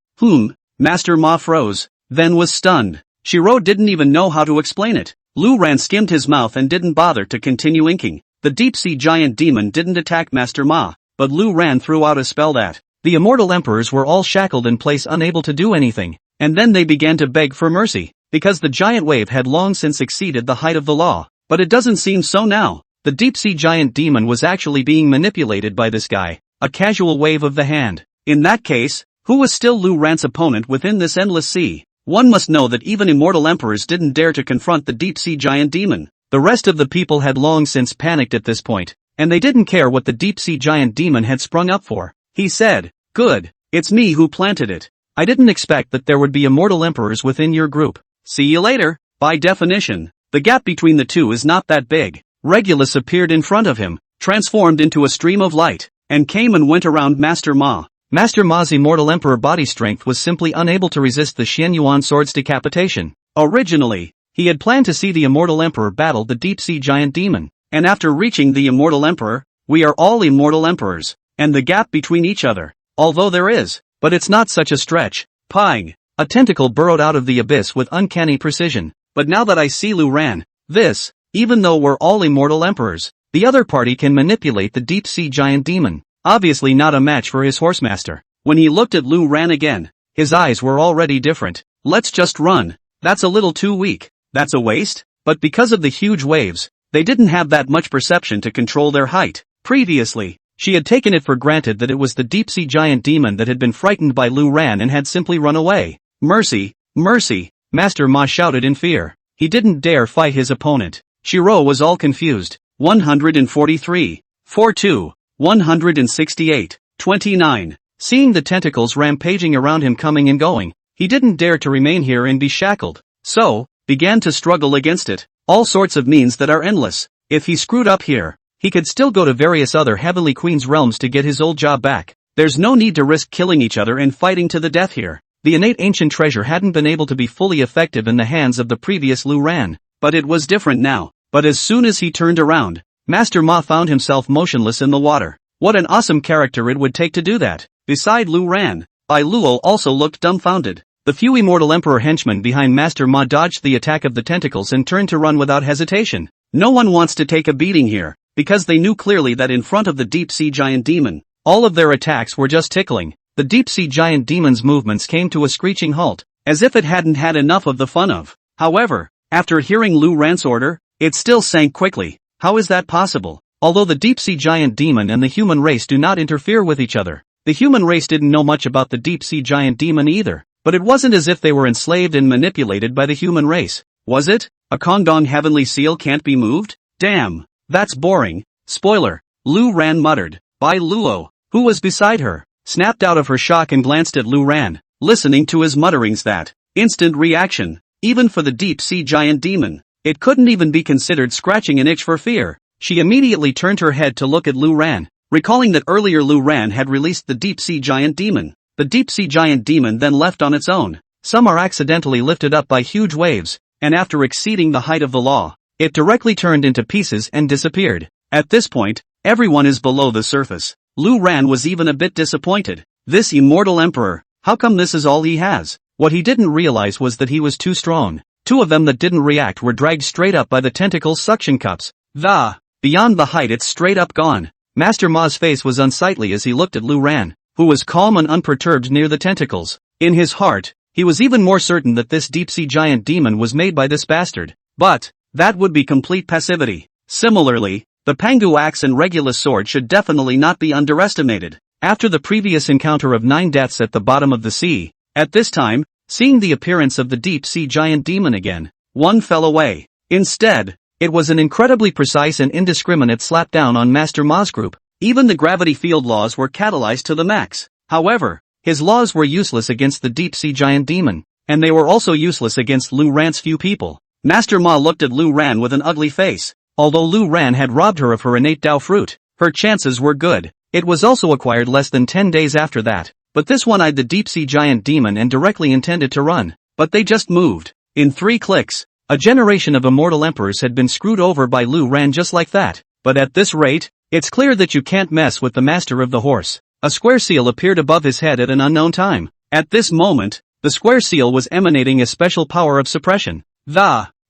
Master Ma froze, then was stunned. Shiro didn't even know how to explain it. Lu Ran skimmed his mouth and didn't bother to continue inking. The deep-sea giant demon didn't attack Master Ma, but Lu Ran threw out a spell that the immortal emperors were all shackled in place, unable to do anything, and then they began to beg for mercy, because the giant wave had long since exceeded the height of the law. But it doesn't seem so now. The deep-sea giant demon was actually being manipulated by this guy, a casual wave of the hand. In that case, who was still Lu Ran's opponent within this endless sea? One must know that even immortal emperors didn't dare to confront the deep-sea giant demon. The rest of the people had long since panicked at this point, and they didn't care what the deep-sea giant demon had sprung up for. He said, "Good, it's me who planted it. I didn't expect that there would be immortal emperors within your group. See you later." By definition, the gap between the two is not that big. Regulus appeared in front of him, transformed into a stream of light, and came and went around Master Ma. Master Ma's immortal emperor body strength was simply unable to resist the Xian Yuan sword's decapitation. Originally, he had planned to see the immortal emperor battle the deep-sea giant demon, and after reaching the immortal emperor, we are all immortal emperors, and the gap between each other, although there is, but it's not such a stretch. Pang! A tentacle burrowed out of the abyss with uncanny precision. But now that I see Lu Ran, even though we're all immortal emperors, the other party can manipulate the deep-sea giant demon. Obviously not a match for his horsemaster. When he looked at Lu Ran again, his eyes were already different. Let's just run. That's a little too weak. That's a waste? But because of the huge waves, they didn't have that much perception to control their height. Previously, she had taken it for granted that it was the deep-sea giant demon that had been frightened by Lu Ran and had simply run away. Mercy, mercy, Master Ma shouted in fear. He didn't dare fight his opponent. Shiro was all confused. 143. 42. 168. 29. Seeing the tentacles rampaging around him coming and going, he didn't dare to remain here and be shackled. So, began to struggle against it. All sorts of means that are endless. If he screwed up here, he could still go to various other Heavenly Queen's realms to get his old job back. There's no need to risk killing each other and fighting to the death here. The innate ancient treasure hadn't been able to be fully effective in the hands of the previous Lu Ran, but it was different now. But as soon as he turned around, Master Ma found himself motionless in the water. What an awesome character it would take to do that. Beside Lu Ran, Bai Luo also looked dumbfounded. The few immortal emperor henchmen behind Master Ma dodged the attack of the tentacles and turned to run without hesitation. No one wants to take a beating here, because they knew clearly that in front of the deep-sea giant demon, all of their attacks were just tickling. The deep-sea giant demon's movements came to a screeching halt, as if it hadn't had enough of the fun of. However, after hearing Lu Ran's order, it still sank quickly. How is that possible? Although the deep-sea giant demon and the human race do not interfere with each other, the human race didn't know much about the deep-sea giant demon either. But it wasn't as if they were enslaved and manipulated by the human race, was it? A Kongdong heavenly seal can't be moved? Damn, that's boring. Spoiler, Lu Ran muttered. Bai Luo, who was beside her, snapped out of her shock and glanced at Lu Ran, listening to his mutterings. That instant reaction, even for the deep-sea giant demon, it couldn't even be considered scratching an itch for fear. She immediately turned her head to look at Lu Ran, recalling that earlier Lu Ran had released the deep-sea giant demon. The deep-sea giant demon then left on its own. Some are accidentally lifted up by huge waves, and after exceeding the height of the law, it directly turned into pieces and disappeared. At this point, everyone is below the surface. Lu Ran was even a bit disappointed. This immortal emperor, how come this is all he has? What he didn't realize was that he was too strong. Two of them that didn't react were dragged straight up by the tentacle suction cups. Beyond the height, it's straight up gone. Master Ma's face was unsightly as he looked at Lu Ran, who was calm and unperturbed near the tentacles. In his heart, he was even more certain that this deep-sea giant demon was made by this bastard. But that would be complete passivity. Similarly, the Pangu axe and Regulus sword should definitely not be underestimated. After the previous encounter of 9 deaths at the bottom of the sea, at this time, seeing the appearance of the deep-sea giant demon again, one fell away. Instead, it was an incredibly precise and indiscriminate slapdown on Master Ma's group. Even the gravity field laws were catalyzed to the max. However, his laws were useless against the deep-sea giant demon, and they were also useless against Lu Ran's few people. Master Ma looked at Lu Ran with an ugly face. Although Lu Ran had robbed her of her innate Dao fruit, her chances were good. It was also acquired less than 10 days after that. But this one eyed the deep-sea giant demon and directly intended to run. But they just moved. In 3 clicks, a generation of immortal emperors had been screwed over by Lu Ran just like that. But at this rate, it's clear that you can't mess with the master of the horse. A square seal appeared above his head at an unknown time. At this moment, the square seal was emanating a special power of suppression,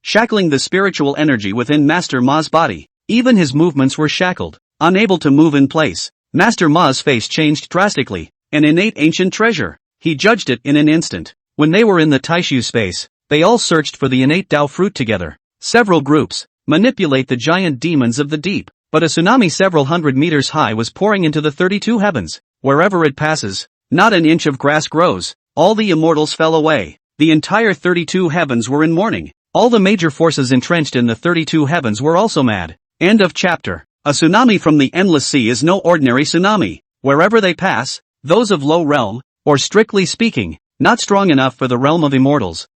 shackling the spiritual energy within Master Ma's body. Even his movements were shackled, unable to move in place. Master Ma's face changed drastically. An innate ancient treasure. He judged it in an instant. When they were in the Taishu space, they all searched for the innate Dao fruit together. Several groups manipulate the giant demons of the deep. But a tsunami several hundred meters high was pouring into the 32 heavens. Wherever it passes, not an inch of grass grows. All the immortals fell away. The entire 32 heavens were in mourning. All the major forces entrenched in the 32 heavens were also mad. End of chapter. A tsunami from the endless sea is no ordinary tsunami. Wherever they pass, those of low realm, or strictly speaking, not strong enough for the realm of immortals,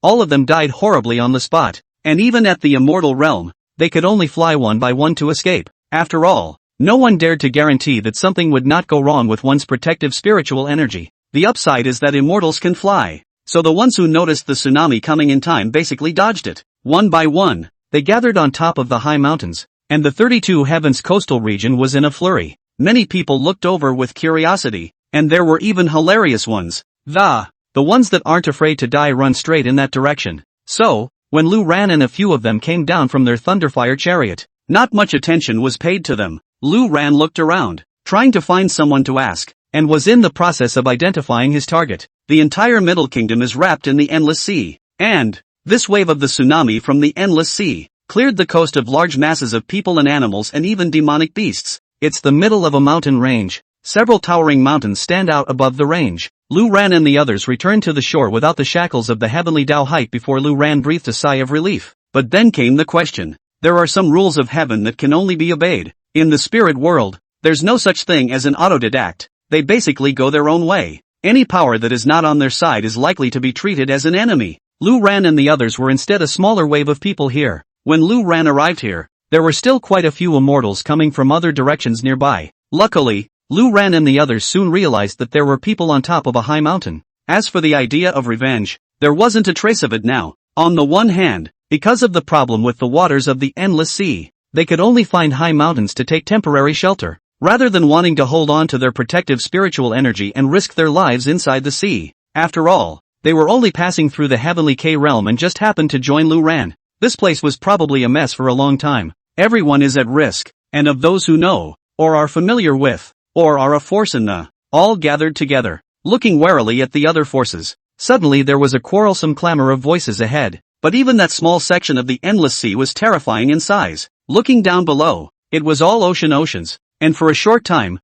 all of them died horribly on the spot. And even at the immortal realm, they could only fly one by one to escape. After all, no one dared to guarantee that something would not go wrong with one's protective spiritual energy. The upside is that immortals can fly. So the ones who noticed the tsunami coming in time basically dodged it. One by one, they gathered on top of the high mountains, and the 32 heavens coastal region was in a flurry. Many people looked over with curiosity, and there were even hilarious ones. The ones that aren't afraid to die run straight in that direction. So, when Lu Ran and a few of them came down from their thunderfire chariot, not much attention was paid to them. Lu Ran looked around, trying to find someone to ask, and was in the process of identifying his target. The entire Middle Kingdom is wrapped in the endless sea, and this wave of the tsunami from the endless sea cleared the coast of large masses of people and animals and even demonic beasts. It's the middle of a mountain range. Several towering mountains stand out above the range. Lu Ran and the others returned to the shore without the shackles of the heavenly Dao height before Lu Ran breathed a sigh of relief. But then came the question. There are some rules of heaven that can only be obeyed. In the spirit world, there's no such thing as an autodidact. They basically go their own way. Any power that is not on their side is likely to be treated as an enemy. Lu Ran and the others were instead a smaller wave of people here. When Lu Ran arrived here, there were still quite a few immortals coming from other directions nearby. Luckily, Lu Ran and the others soon realized that there were people on top of a high mountain. As for the idea of revenge, there wasn't a trace of it now. On the one hand, because of the problem with the waters of the endless sea, they could only find high mountains to take temporary shelter, rather than wanting to hold on to their protective spiritual energy and risk their lives inside the sea. After all, they were only passing through the heavenly K realm and just happened to join Lu Ran. This place was probably a mess for a long time. Everyone is at risk, and of those who know, or are familiar with, or are a force in the, all gathered together, looking warily at the other forces. Suddenly there was a quarrelsome clamor of voices ahead, but even that small section of the endless sea was terrifying in size. Looking down below, it was all oceans, and for a short time,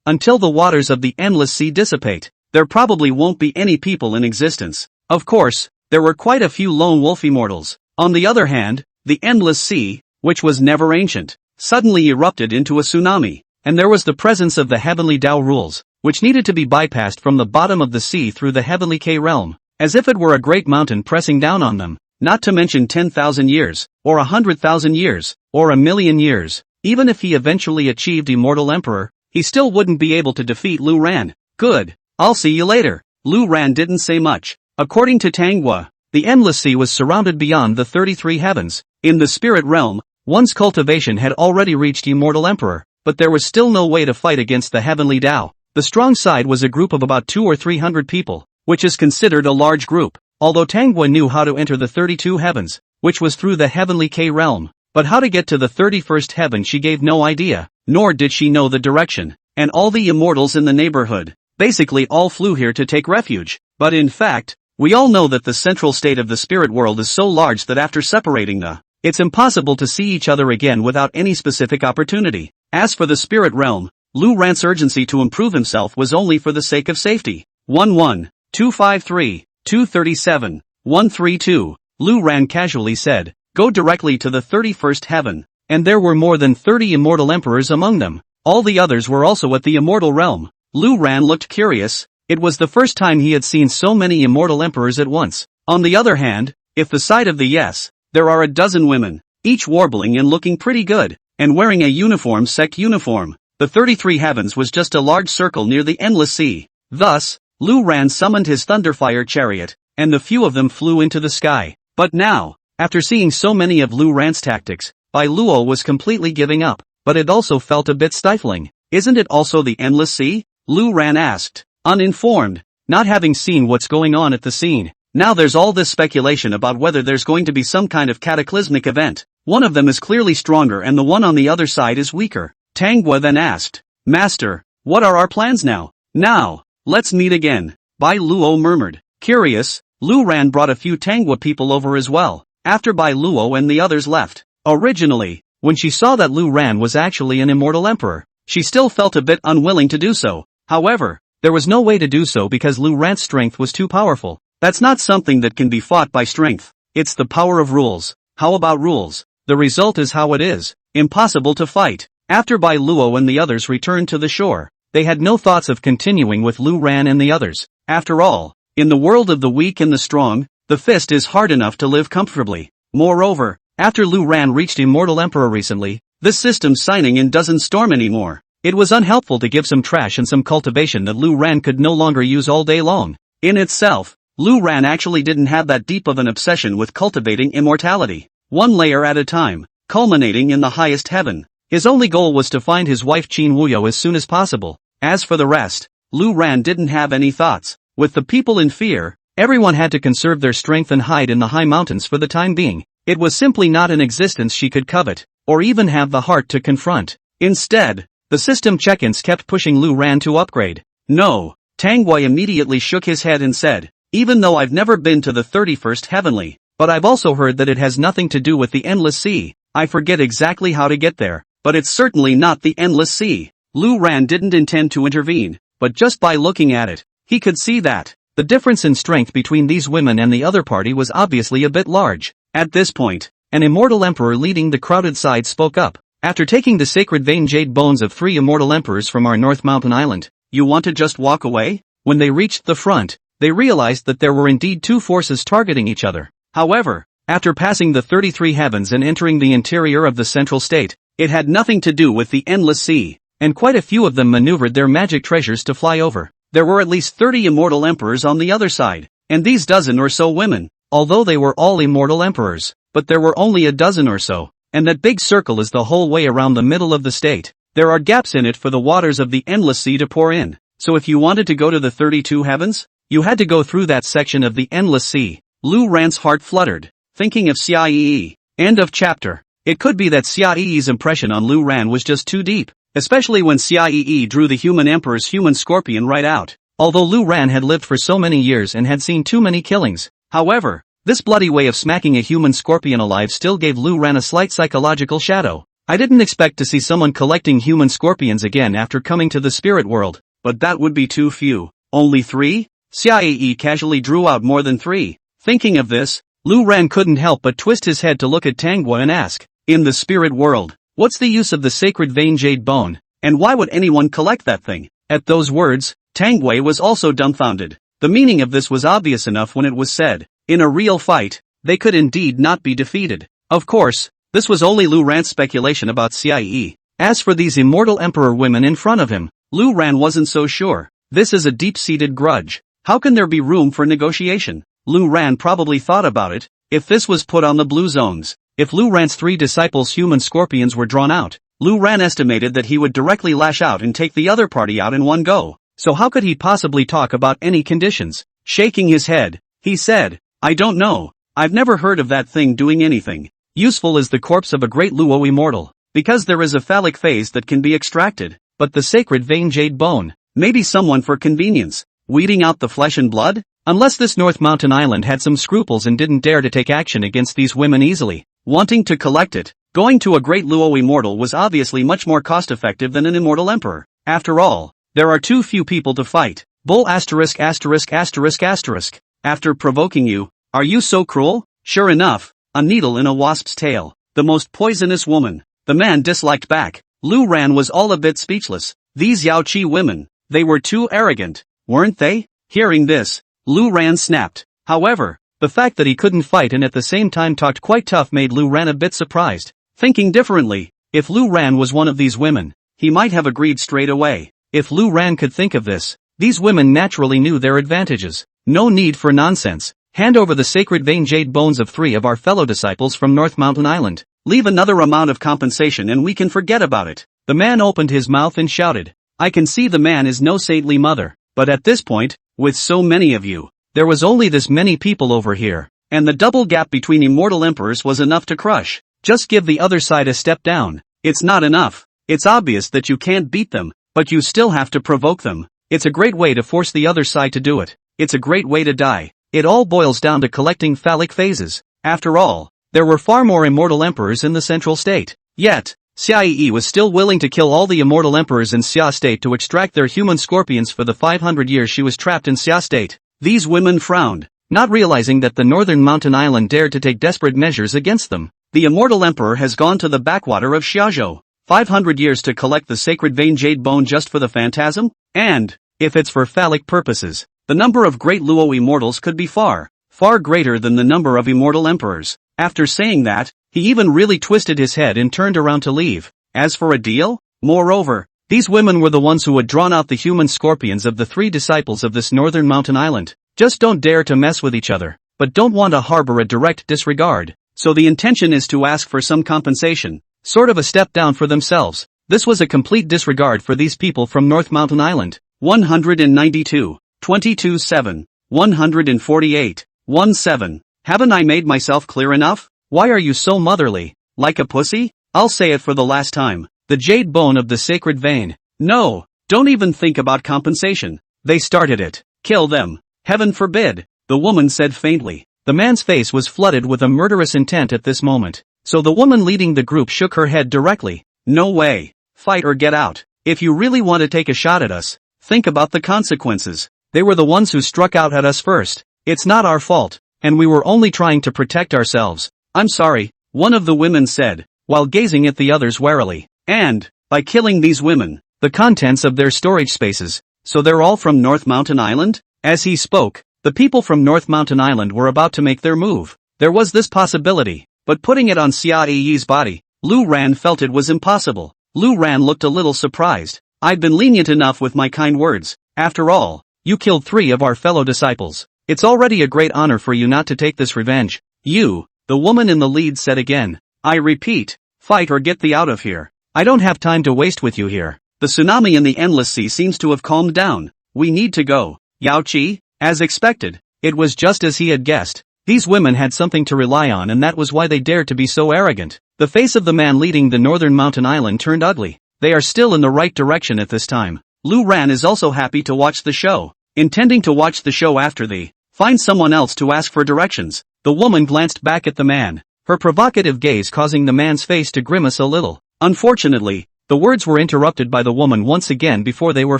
until the waters of the endless sea dissipate, there probably won't be any people in existence. Of course, there were quite a few lone wolf immortals. On the other hand, the endless sea, which was never ancient, suddenly erupted into a tsunami, and there was the presence of the heavenly Tao rules, which needed to be bypassed from the bottom of the sea through the heavenly K realm, as if it were a great mountain pressing down on them, not to mention 10,000 years, or 100,000 years, or 1,000,000 years. Even if he eventually achieved Immortal Emperor, he still wouldn't be able to defeat Lu Ran. Good, I'll see you later. Lu Ran didn't say much. According to Manhwa, the endless sea was surrounded beyond the 33 heavens. In the spirit realm, one's cultivation had already reached Immortal Emperor, but there was still no way to fight against the heavenly Tao. The strong side was a group of about 200 or 300 people, which is considered a large group, although Manhwa knew how to enter the 32 heavens, which was through the heavenly K realm. But how to get to the 31st heaven she gave no idea, nor did she know the direction, and all the immortals in the neighborhood, basically all flew here to take refuge. But in fact, we all know that the central state of the spirit world is so large that after separating it's impossible to see each other again without any specific opportunity. As for the spirit realm, Lu Ran's urgency to improve himself was only for the sake of safety. 11-253, 237, 132, Lu Ran casually said, "Go directly to the 31st heaven," and there were more than 30 immortal emperors among them. All the others were also at the immortal realm. Lu Ran looked curious. It was the first time he had seen so many immortal emperors at once. On the other hand, if the side of the yes, there are a dozen women, each warbling and looking pretty good, and wearing a uniform sect uniform. The 33 heavens was just a large circle near the endless sea. Thus, Lu Ran summoned his thunderfire chariot, and the few of them flew into the sky. But now, after seeing so many of Lu Ran's tactics, Bai Luo was completely giving up, but it also felt a bit stifling. Isn't it also the endless sea? Lu Ran asked, uninformed, not having seen what's going on at the scene. Now there's all this speculation about whether there's going to be some kind of cataclysmic event. One of them is clearly stronger and the one on the other side is weaker. Manhwa then asked, "Master, what are our plans now?" "Now, let's meet again," Bai Luo murmured. Curious, Lu Ran brought a few Manhwa people over as well, after Bai Luo and the others left. Originally, when she saw that Lu Ran was actually an immortal emperor, she still felt a bit unwilling to do so. However, there was no way to do so because Lu Ran's strength was too powerful. That's not something that can be fought by strength. It's the power of rules. How about rules? The result is how it is. Impossible to fight. After Bai Luo and the others returned to the shore, they had no thoughts of continuing with Lu Ran and the others. After all, in the world of the weak and the strong, the fist is hard enough to live comfortably. Moreover, after Lu Ran reached Immortal Emperor recently, this system signing in doesn't storm anymore. It was unhelpful to give some trash and some cultivation that Lu Ran could no longer use all day long. In itself, Lu Ran actually didn't have that deep of an obsession with cultivating immortality. One layer at a time, culminating in the highest heaven. His only goal was to find his wife Qin Wuyo as soon as possible. As for the rest, Lu Ran didn't have any thoughts. With the people in fear, everyone had to conserve their strength and hide in the high mountains for the time being. It was simply not an existence she could covet, or even have the heart to confront. Instead, the system check-ins kept pushing Lu Ran to upgrade. No, Manhwa immediately shook his head and said, "Even though I've never been to the 31st heavenly, but I've also heard that it has nothing to do with the endless sea. I forget exactly how to get there, but it's certainly not the endless sea." Lu Ran didn't intend to intervene, but just by looking at it, he could see that the difference in strength between these women and the other party was obviously a bit large. At this point, an immortal emperor leading the crowded side spoke up. "After taking the sacred vein jade bones of 3 immortal emperors from our North Mountain Island, you want to just walk away?" When they reached the front, they realized that there were indeed two forces targeting each other. However, after passing the 33 heavens and entering the interior of the central state, it had nothing to do with the endless sea, and quite a few of them maneuvered their magic treasures to fly over. there were at least 30 immortal emperors on the other side, and these dozen or so women, although they were all immortal emperors, but there were only a dozen or so, and that big circle is the whole way around the middle of the state. There are gaps in it for the waters of the endless sea to pour in, so if you wanted to go to the 32 heavens, you had to go through that section of the endless sea. Lu Ran's heart fluttered, thinking of Xiaoyi. End of chapter. It could be that Xiaoyi's impression on Lu Ran was just too deep, especially when Xiaoyi drew the human emperor's human scorpion right out. Although Lu Ran had lived for so many years and had seen too many killings, however, this bloody way of smacking a human scorpion alive still gave Lu Ran a slight psychological shadow. I didn't expect to see someone collecting human scorpions again after coming to the spirit world, but that would be too few. Only 3? Xiaoyi casually drew out more than 3. Thinking of this, Lu Ran couldn't help but twist his head to look at Manhwa and ask, in the spirit world, what's the use of the sacred vein jade bone, and why would anyone collect that thing? At those words, Manhwa was also dumbfounded. The meaning of this was obvious enough when it was said. In a real fight, they could indeed not be defeated. Of course, this was only Lu Ran's speculation about Xiaoyi. As for these immortal emperor women in front of him, Lu Ran wasn't so sure. This is a deep-seated grudge. How can there be room for negotiation? Lu Ran probably thought about it. If this was put on the blue zones, if Lu Ran's 3 disciples' human scorpions were drawn out, Lu Ran estimated that he would directly lash out and take the other party out in one go. So how could he possibly talk about any conditions? Shaking his head, he said, I don't know. I've never heard of that thing doing anything useful as the corpse of a great Luo immortal, because there is a phallic phase that can be extracted, but the sacred vein jade bone, maybe someone for convenience, weeding out the flesh and blood? Unless this North Mountain Island had some scruples and didn't dare to take action against these women easily, wanting to collect it, going to a great Luo immortal was obviously much more cost-effective than an immortal emperor. After all, there are too few people to fight. Bull asterisk asterisk asterisk asterisk. After provoking you, are you so cruel? Sure enough, a needle in a wasp's tail, the most poisonous woman. The man disliked back. Lu Ran was all a bit speechless. These Yao Qi women, they were too arrogant, weren't they? Hearing this, Lu Ran snapped. However, the fact that he couldn't fight and at the same time talked quite tough made Lu Ran a bit surprised. Thinking differently, if Lu Ran was one of these women, he might have agreed straight away. If Lu Ran could think of this, these women naturally knew their advantages. No need for nonsense. Hand over the sacred vein jade bones of 3 of our fellow disciples from North Mountain Island. Leave another amount of compensation and we can forget about it. The man opened his mouth and shouted. I can see the man is no saintly mother, but at this point, with so many of you, there was only this many people over here, and the double gap between immortal emperors was enough to crush. Just give the other side a step down. It's not enough. It's obvious that you can't beat them, but you still have to provoke them. It's a great way to force the other side to do it. It's a great way to die. It all boils down to collecting phallic phases. After all, there were far more immortal emperors in the central state. Yet, Xiaoyi was still willing to kill all the immortal emperors in Xia state to extract their human scorpions for the 500 years she was trapped in Xia state. These women frowned, not realizing that the northern mountain island dared to take desperate measures against them. The immortal emperor has gone to the backwater of Xiazhou. 500 years to collect the sacred vein jade bone just for the phantasm? And, if it's for phallic purposes, the number of great Luo immortals could be far, far greater than the number of immortal emperors. After saying that, he even really twisted his head and turned around to leave. As for a deal? Moreover, these women were the ones who had drawn out the human scorpions of the 3 disciples of this northern mountain island. Just don't dare to mess with each other, but don't want to harbor a direct disregard. So the intention is to ask for some compensation, sort of a step down for themselves. This was a complete disregard for these people from North Mountain Island. 192. 22-7, 148, 17. Haven't I made myself clear enough? Why are you so motherly? Like a pussy? I'll say it for the last time. The jade bone of the sacred vein. No, don't even think about compensation. They started it. Kill them. Heaven forbid, the woman said faintly. The man's face was flooded with a murderous intent at this moment. So the woman leading the group shook her head directly. No way. Fight or get out. If you really want to take a shot at us, think about the consequences. They were the ones who struck out at us first. It's not our fault, and we were only trying to protect ourselves. I'm sorry, one of the women said, while gazing at the others warily. And, by killing these women, the contents of their storage spaces, so they're all from North Mountain Island? As he spoke, the people from North Mountain Island were about to make their move. There was this possibility, but putting it on Xia Yi's body, Lu Ran felt it was impossible. Lu Ran looked a little surprised. I've been lenient enough with my kind words. After all, you killed 3 of our fellow disciples. It's already a great honor for you not to take this revenge. You, the woman in the lead said again. I repeat, fight or get thee out of here. I don't have time to waste with you here. The tsunami in the endless sea seems to have calmed down. We need to go. Yao Qi, as expected. It was just as he had guessed. These women had something to rely on, and that was why they dared to be so arrogant. The face of the man leading the northern mountain island turned ugly. They are still in the right direction at this time. Lu Ran is also happy to watch the show. Intending to watch the show after the find someone else to ask for directions. The woman glanced back at the man, her provocative gaze causing the man's face to grimace a little. Unfortunately, the words were interrupted by the woman once again before they were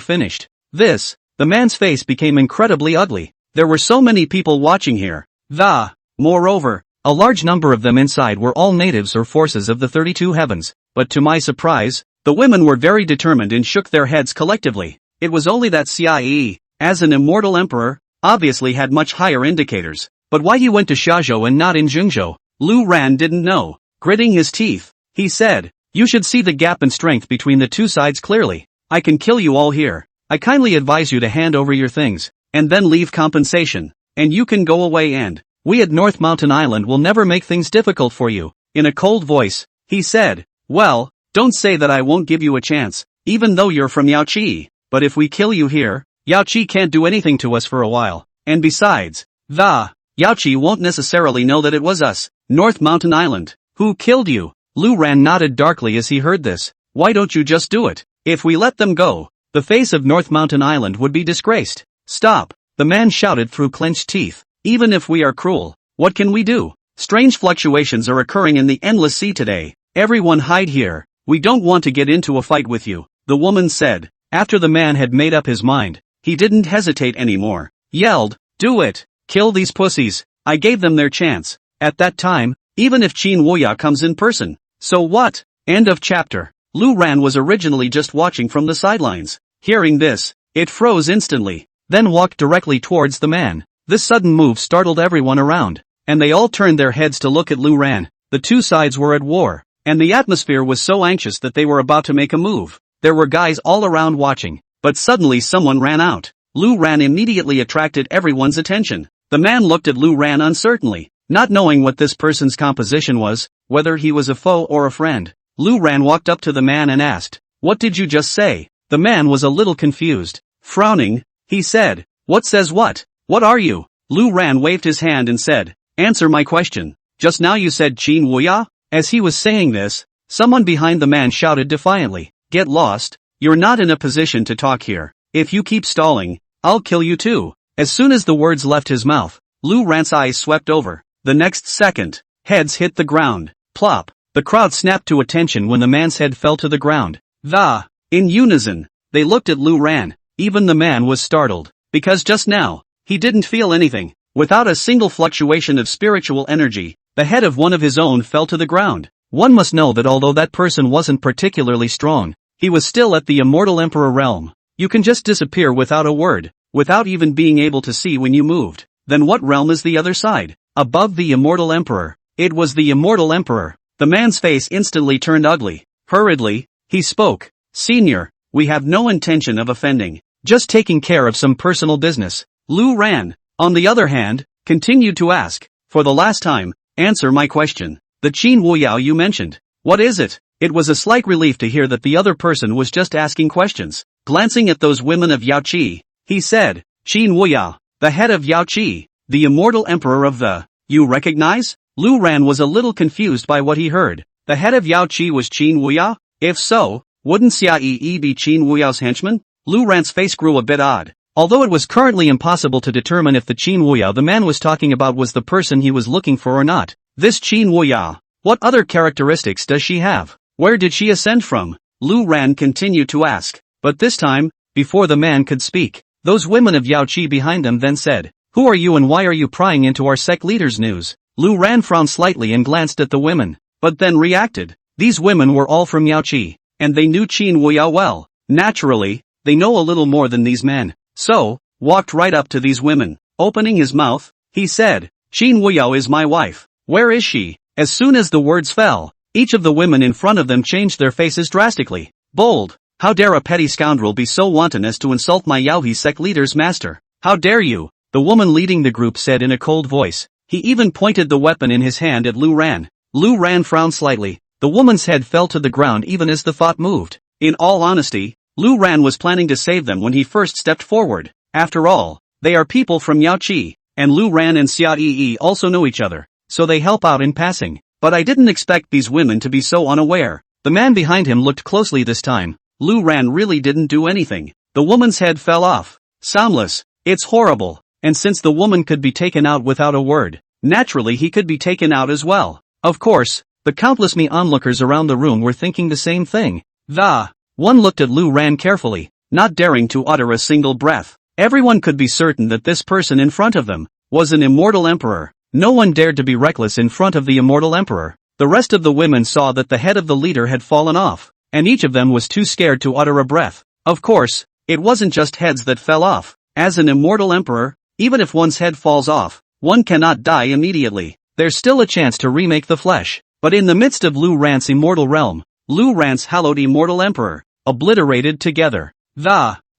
finished. The man's face became incredibly ugly. There were so many people watching here. Moreover, a large number of them inside were all natives or forces of the 32 heavens, but to my surprise, the women were very determined and shook their heads collectively. It was only that Xie, as an immortal emperor, obviously had much higher indicators, but why he went to Shazhou and not in Jungzhou, Lu Ran didn't know. Gritting his teeth, he said, you should see the gap in strength between the two sides clearly. I can kill you all here. I kindly advise you to hand over your things, and then leave compensation. And you can go away, and we at North Mountain Island will never make things difficult for you. In a cold voice, he said, well, don't say that I won't give you a chance, even though you're from Yao Qi, but if we kill you here, Yao Qi can't do anything to us for a while, and besides, Yao Qi won't necessarily know that it was us, North Mountain Island, who killed you. Lu Ran nodded darkly as he heard this. Why don't you just do it? If we let them go, the face of North Mountain Island would be disgraced. Stop. The man shouted through clenched teeth. Even if we are cruel, what can we do? Strange fluctuations are occurring in the endless sea today. Everyone hide here. We don't want to get into a fight with you, the woman said. After the man had made up his mind, he didn't hesitate anymore. Yelled, do it. Kill these pussies. I gave them their chance. At that time, even if Qin Wuya comes in person. So what? End of chapter. Lu Ran was originally just watching from the sidelines. Hearing this, it froze instantly, then walked directly towards the man. This sudden move startled everyone around, and they all turned their heads to look at Lu Ran. The two sides were at war, and the atmosphere was so anxious that they were about to make a move. There were guys all around watching, but suddenly someone ran out. Lu Ran immediately attracted everyone's attention. The man looked at Lu Ran uncertainly, not knowing what this person's composition was, whether he was a foe or a friend. Lu Ran walked up to the man and asked, what did you just say? The man was a little confused. Frowning, he said, what says what? What are you? Lu Ran waved his hand and said, answer my question. Just now you said Qin Wuya? As he was saying this, someone behind the man shouted defiantly, get lost, you're not in a position to talk here. If you keep stalling, I'll kill you too. As soon as the words left his mouth, Lu Ran's eyes swept over. The next second, heads hit the ground. Plop. The crowd snapped to attention when the man's head fell to the ground. In unison, they looked at Lu Ran. Even the man was startled, because just now, he didn't feel anything. Without a single fluctuation of spiritual energy, the head of one of his own fell to the ground. One must know that although that person wasn't particularly strong, he was still at the immortal emperor realm. You can just disappear without a word, without even being able to see when you moved. Then what realm is the other side? Above the immortal emperor. It was the immortal emperor. The man's face instantly turned ugly. Hurriedly, he spoke. Senior, we have no intention of offending. Just taking care of some personal business. Lu Ran, on the other hand, continued to ask, for the last time, answer my question. The Qin Wuyao you mentioned. What is it? It was a slight relief to hear that the other person was just asking questions. Glancing at those women of Yao Qi, he said, Qin Wuyao, the head of Yao Qi, the immortal emperor of the, you recognize? Lu Ran was a little confused by what he heard. The head of Yao Qi was Qin Wuya? If so, wouldn't Xia Yi be Qin Wuyao's henchman? Lu Ran's face grew a bit odd. Although it was currently impossible to determine if the Qin Wuyao the man was talking about was the person he was looking for or not. This Qin Wuyao, what other characteristics does she have? Where did she ascend from? Lu Ran continued to ask. But this time, before the man could speak, those women of Yao Qi behind them then said, who are you and why are you prying into our sect leader's news? Lu Ran frowned slightly and glanced at the women, but then reacted. These women were all from Yao Qi, and they knew Qin Wuyao well. Naturally, they know a little more than these men. So, walked right up to these women. Opening his mouth, he said, Qin Wuyao is my wife. Where is she? As soon as the words fell, each of the women in front of them changed their faces drastically. Bold. How dare a petty scoundrel be so wanton as to insult my Yaohi sect leader's master? How dare you? The woman leading the group said in a cold voice. He even pointed the weapon in his hand at Lu Ran. Lu Ran frowned slightly. The woman's head fell to the ground even as the thought moved. In all honesty, Lu Ran was planning to save them when he first stepped forward. After all, they are people from Yaoqi, and Lu Ran and Xia Yi also know each other, so they help out in passing. But I didn't expect these women to be so unaware. The man behind him looked closely this time. Lu Ran really didn't do anything. The woman's head fell off. Soundless. It's horrible. And since the woman could be taken out without a word, naturally he could be taken out as well. Of course, the countless onlookers around the room were thinking the same thing. One looked at Lu Ran carefully, not daring to utter a single breath. Everyone could be certain that this person in front of them was an immortal emperor. No one dared to be reckless in front of the immortal emperor. The rest of the women saw that the head of the leader had fallen off, and each of them was too scared to utter a breath. Of course, it wasn't just heads that fell off. As an immortal emperor, even if one's head falls off, one cannot die immediately. There's still a chance to remake the flesh. But in the midst of Lu Ran's immortal realm, Lu Ran's hallowed immortal emperor, obliterated together.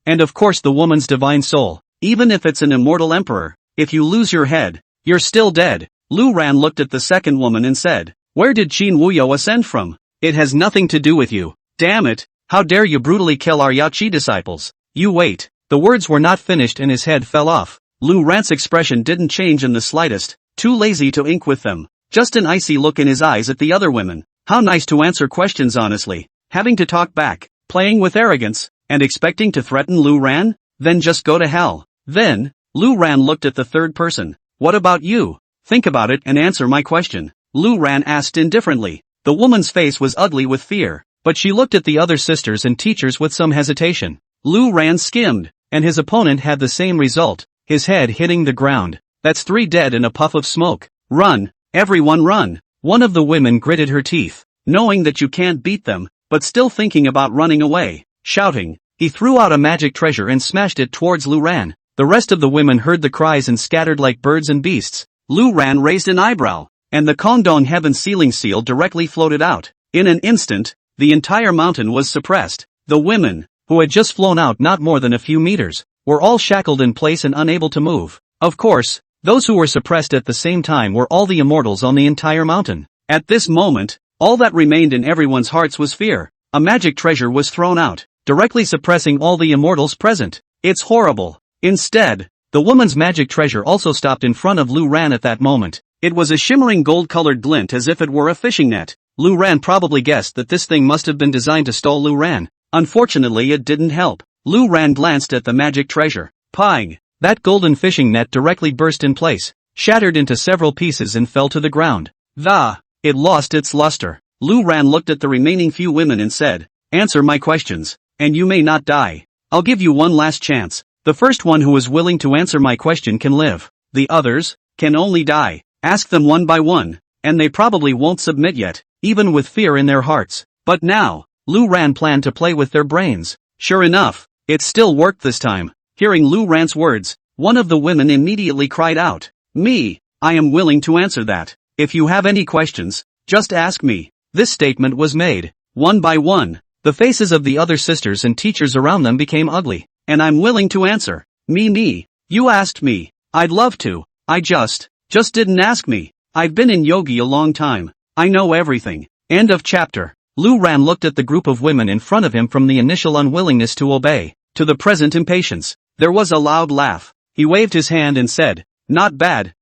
And of course the woman's divine soul, even if it's an immortal emperor, if you lose your head, you're still dead. Lu Ran looked at the second woman and said, "Where did Qin Wuyo ascend from? It has nothing to do with you. Damn it, how dare you brutally kill our Yaoqi disciples? You wait." The words were not finished and his head fell off. Lu Ran's expression didn't change in the slightest, too lazy to ink with them. Just an icy look in his eyes at the other women. How nice to answer questions honestly, having to talk back, playing with arrogance, and expecting to threaten Lu Ran? Then just go to hell. Then, Lu Ran looked at the third person. "What about you? Think about it and answer my question," Lu Ran asked indifferently. The woman's face was ugly with fear, but she looked at the other sisters and teachers with some hesitation. Lu Ran skimmed, and his opponent had the same result, his head hitting the ground. "That's 3 dead in a puff of smoke. Run, everyone run." One of the women gritted her teeth, knowing that you can't beat them, but still thinking about running away. Shouting, he threw out a magic treasure and smashed it towards Lu Ran. The rest of the women heard the cries and scattered like birds and beasts. Lu Ran raised an eyebrow, and the Kongdong Heaven Sealing Seal directly floated out. In an instant, the entire mountain was suppressed. The women, who had just flown out not more than a few meters, were all shackled in place and unable to move. Of course, those who were suppressed at the same time were all the immortals on the entire mountain. At this moment, all that remained in everyone's hearts was fear. A magic treasure was thrown out, directly suppressing all the immortals present. It's horrible. Instead, the woman's magic treasure also stopped in front of Lu Ran at that moment. It was a shimmering gold-colored glint as if it were a fishing net. Lu Ran probably guessed that this thing must have been designed to stall Lu Ran. Unfortunately it didn't help. Lu Ran glanced at the magic treasure. Pang! That golden fishing net directly burst in place, shattered into several pieces and fell to the ground. It lost its luster. Lu Ran looked at the remaining few women and said, "Answer my questions, and you may not die. I'll give you one last chance. The first one who is willing to answer my question can live. The others can only die. Ask them one by one, and they probably won't submit yet, even with fear in their hearts." But now, Lu Ran planned to play with their brains. Sure enough, it still worked this time. Hearing Lu Ran's words, one of the women immediately cried out, "Me, I am willing to answer that. If you have any questions, just ask me." This statement was made. One by one, the faces of the other sisters and teachers around them became ugly. "And I'm willing to answer. Me. You asked me. I'd love to. I just didn't ask me. I've been in yogi a long time. I know everything." End of chapter. Lu Ran looked at the group of women in front of him from the initial unwillingness to obey, to the present impatience. There was a loud laugh. He waved his hand and said, not bad,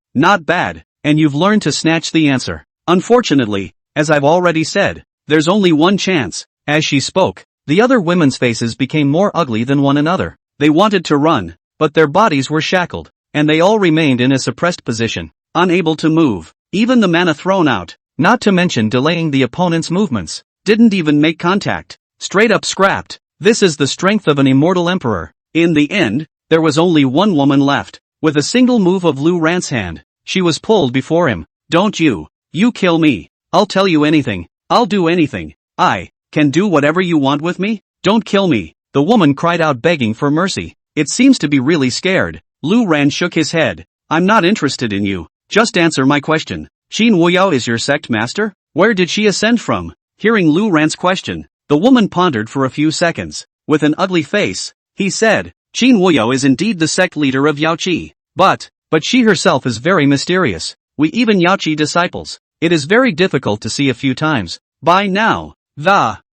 and you've learned to snatch the answer. Unfortunately, as I've already said, there's only one chance." As she spoke, the other women's faces became more ugly than one another. They wanted to run, but their bodies were shackled, and they all remained in a suppressed position, unable to move. Even the mana thrown out, not to mention delaying the opponent's movements, didn't even make contact. Straight up scrapped. This is the strength of an immortal emperor. In the end, there was only one woman left. With a single move of Lu Ran's hand, she was pulled before him. "Don't you kill me. I'll tell you anything. I'll do anything. I can do whatever you want with me. Don't kill me." The woman cried out begging for mercy. It seems to be really scared. Lu Ran shook his head. "I'm not interested in you. Just answer my question. Qin Wuyo is your sect master? Where did she ascend from?" Hearing Lu Ran's question, the woman pondered for a few seconds. with an ugly face, he said, Qin Wuyo is indeed the sect leader of Yaoqi. But she herself is very mysterious. We even Yaoqi disciples. It is very difficult to see a few times. By now,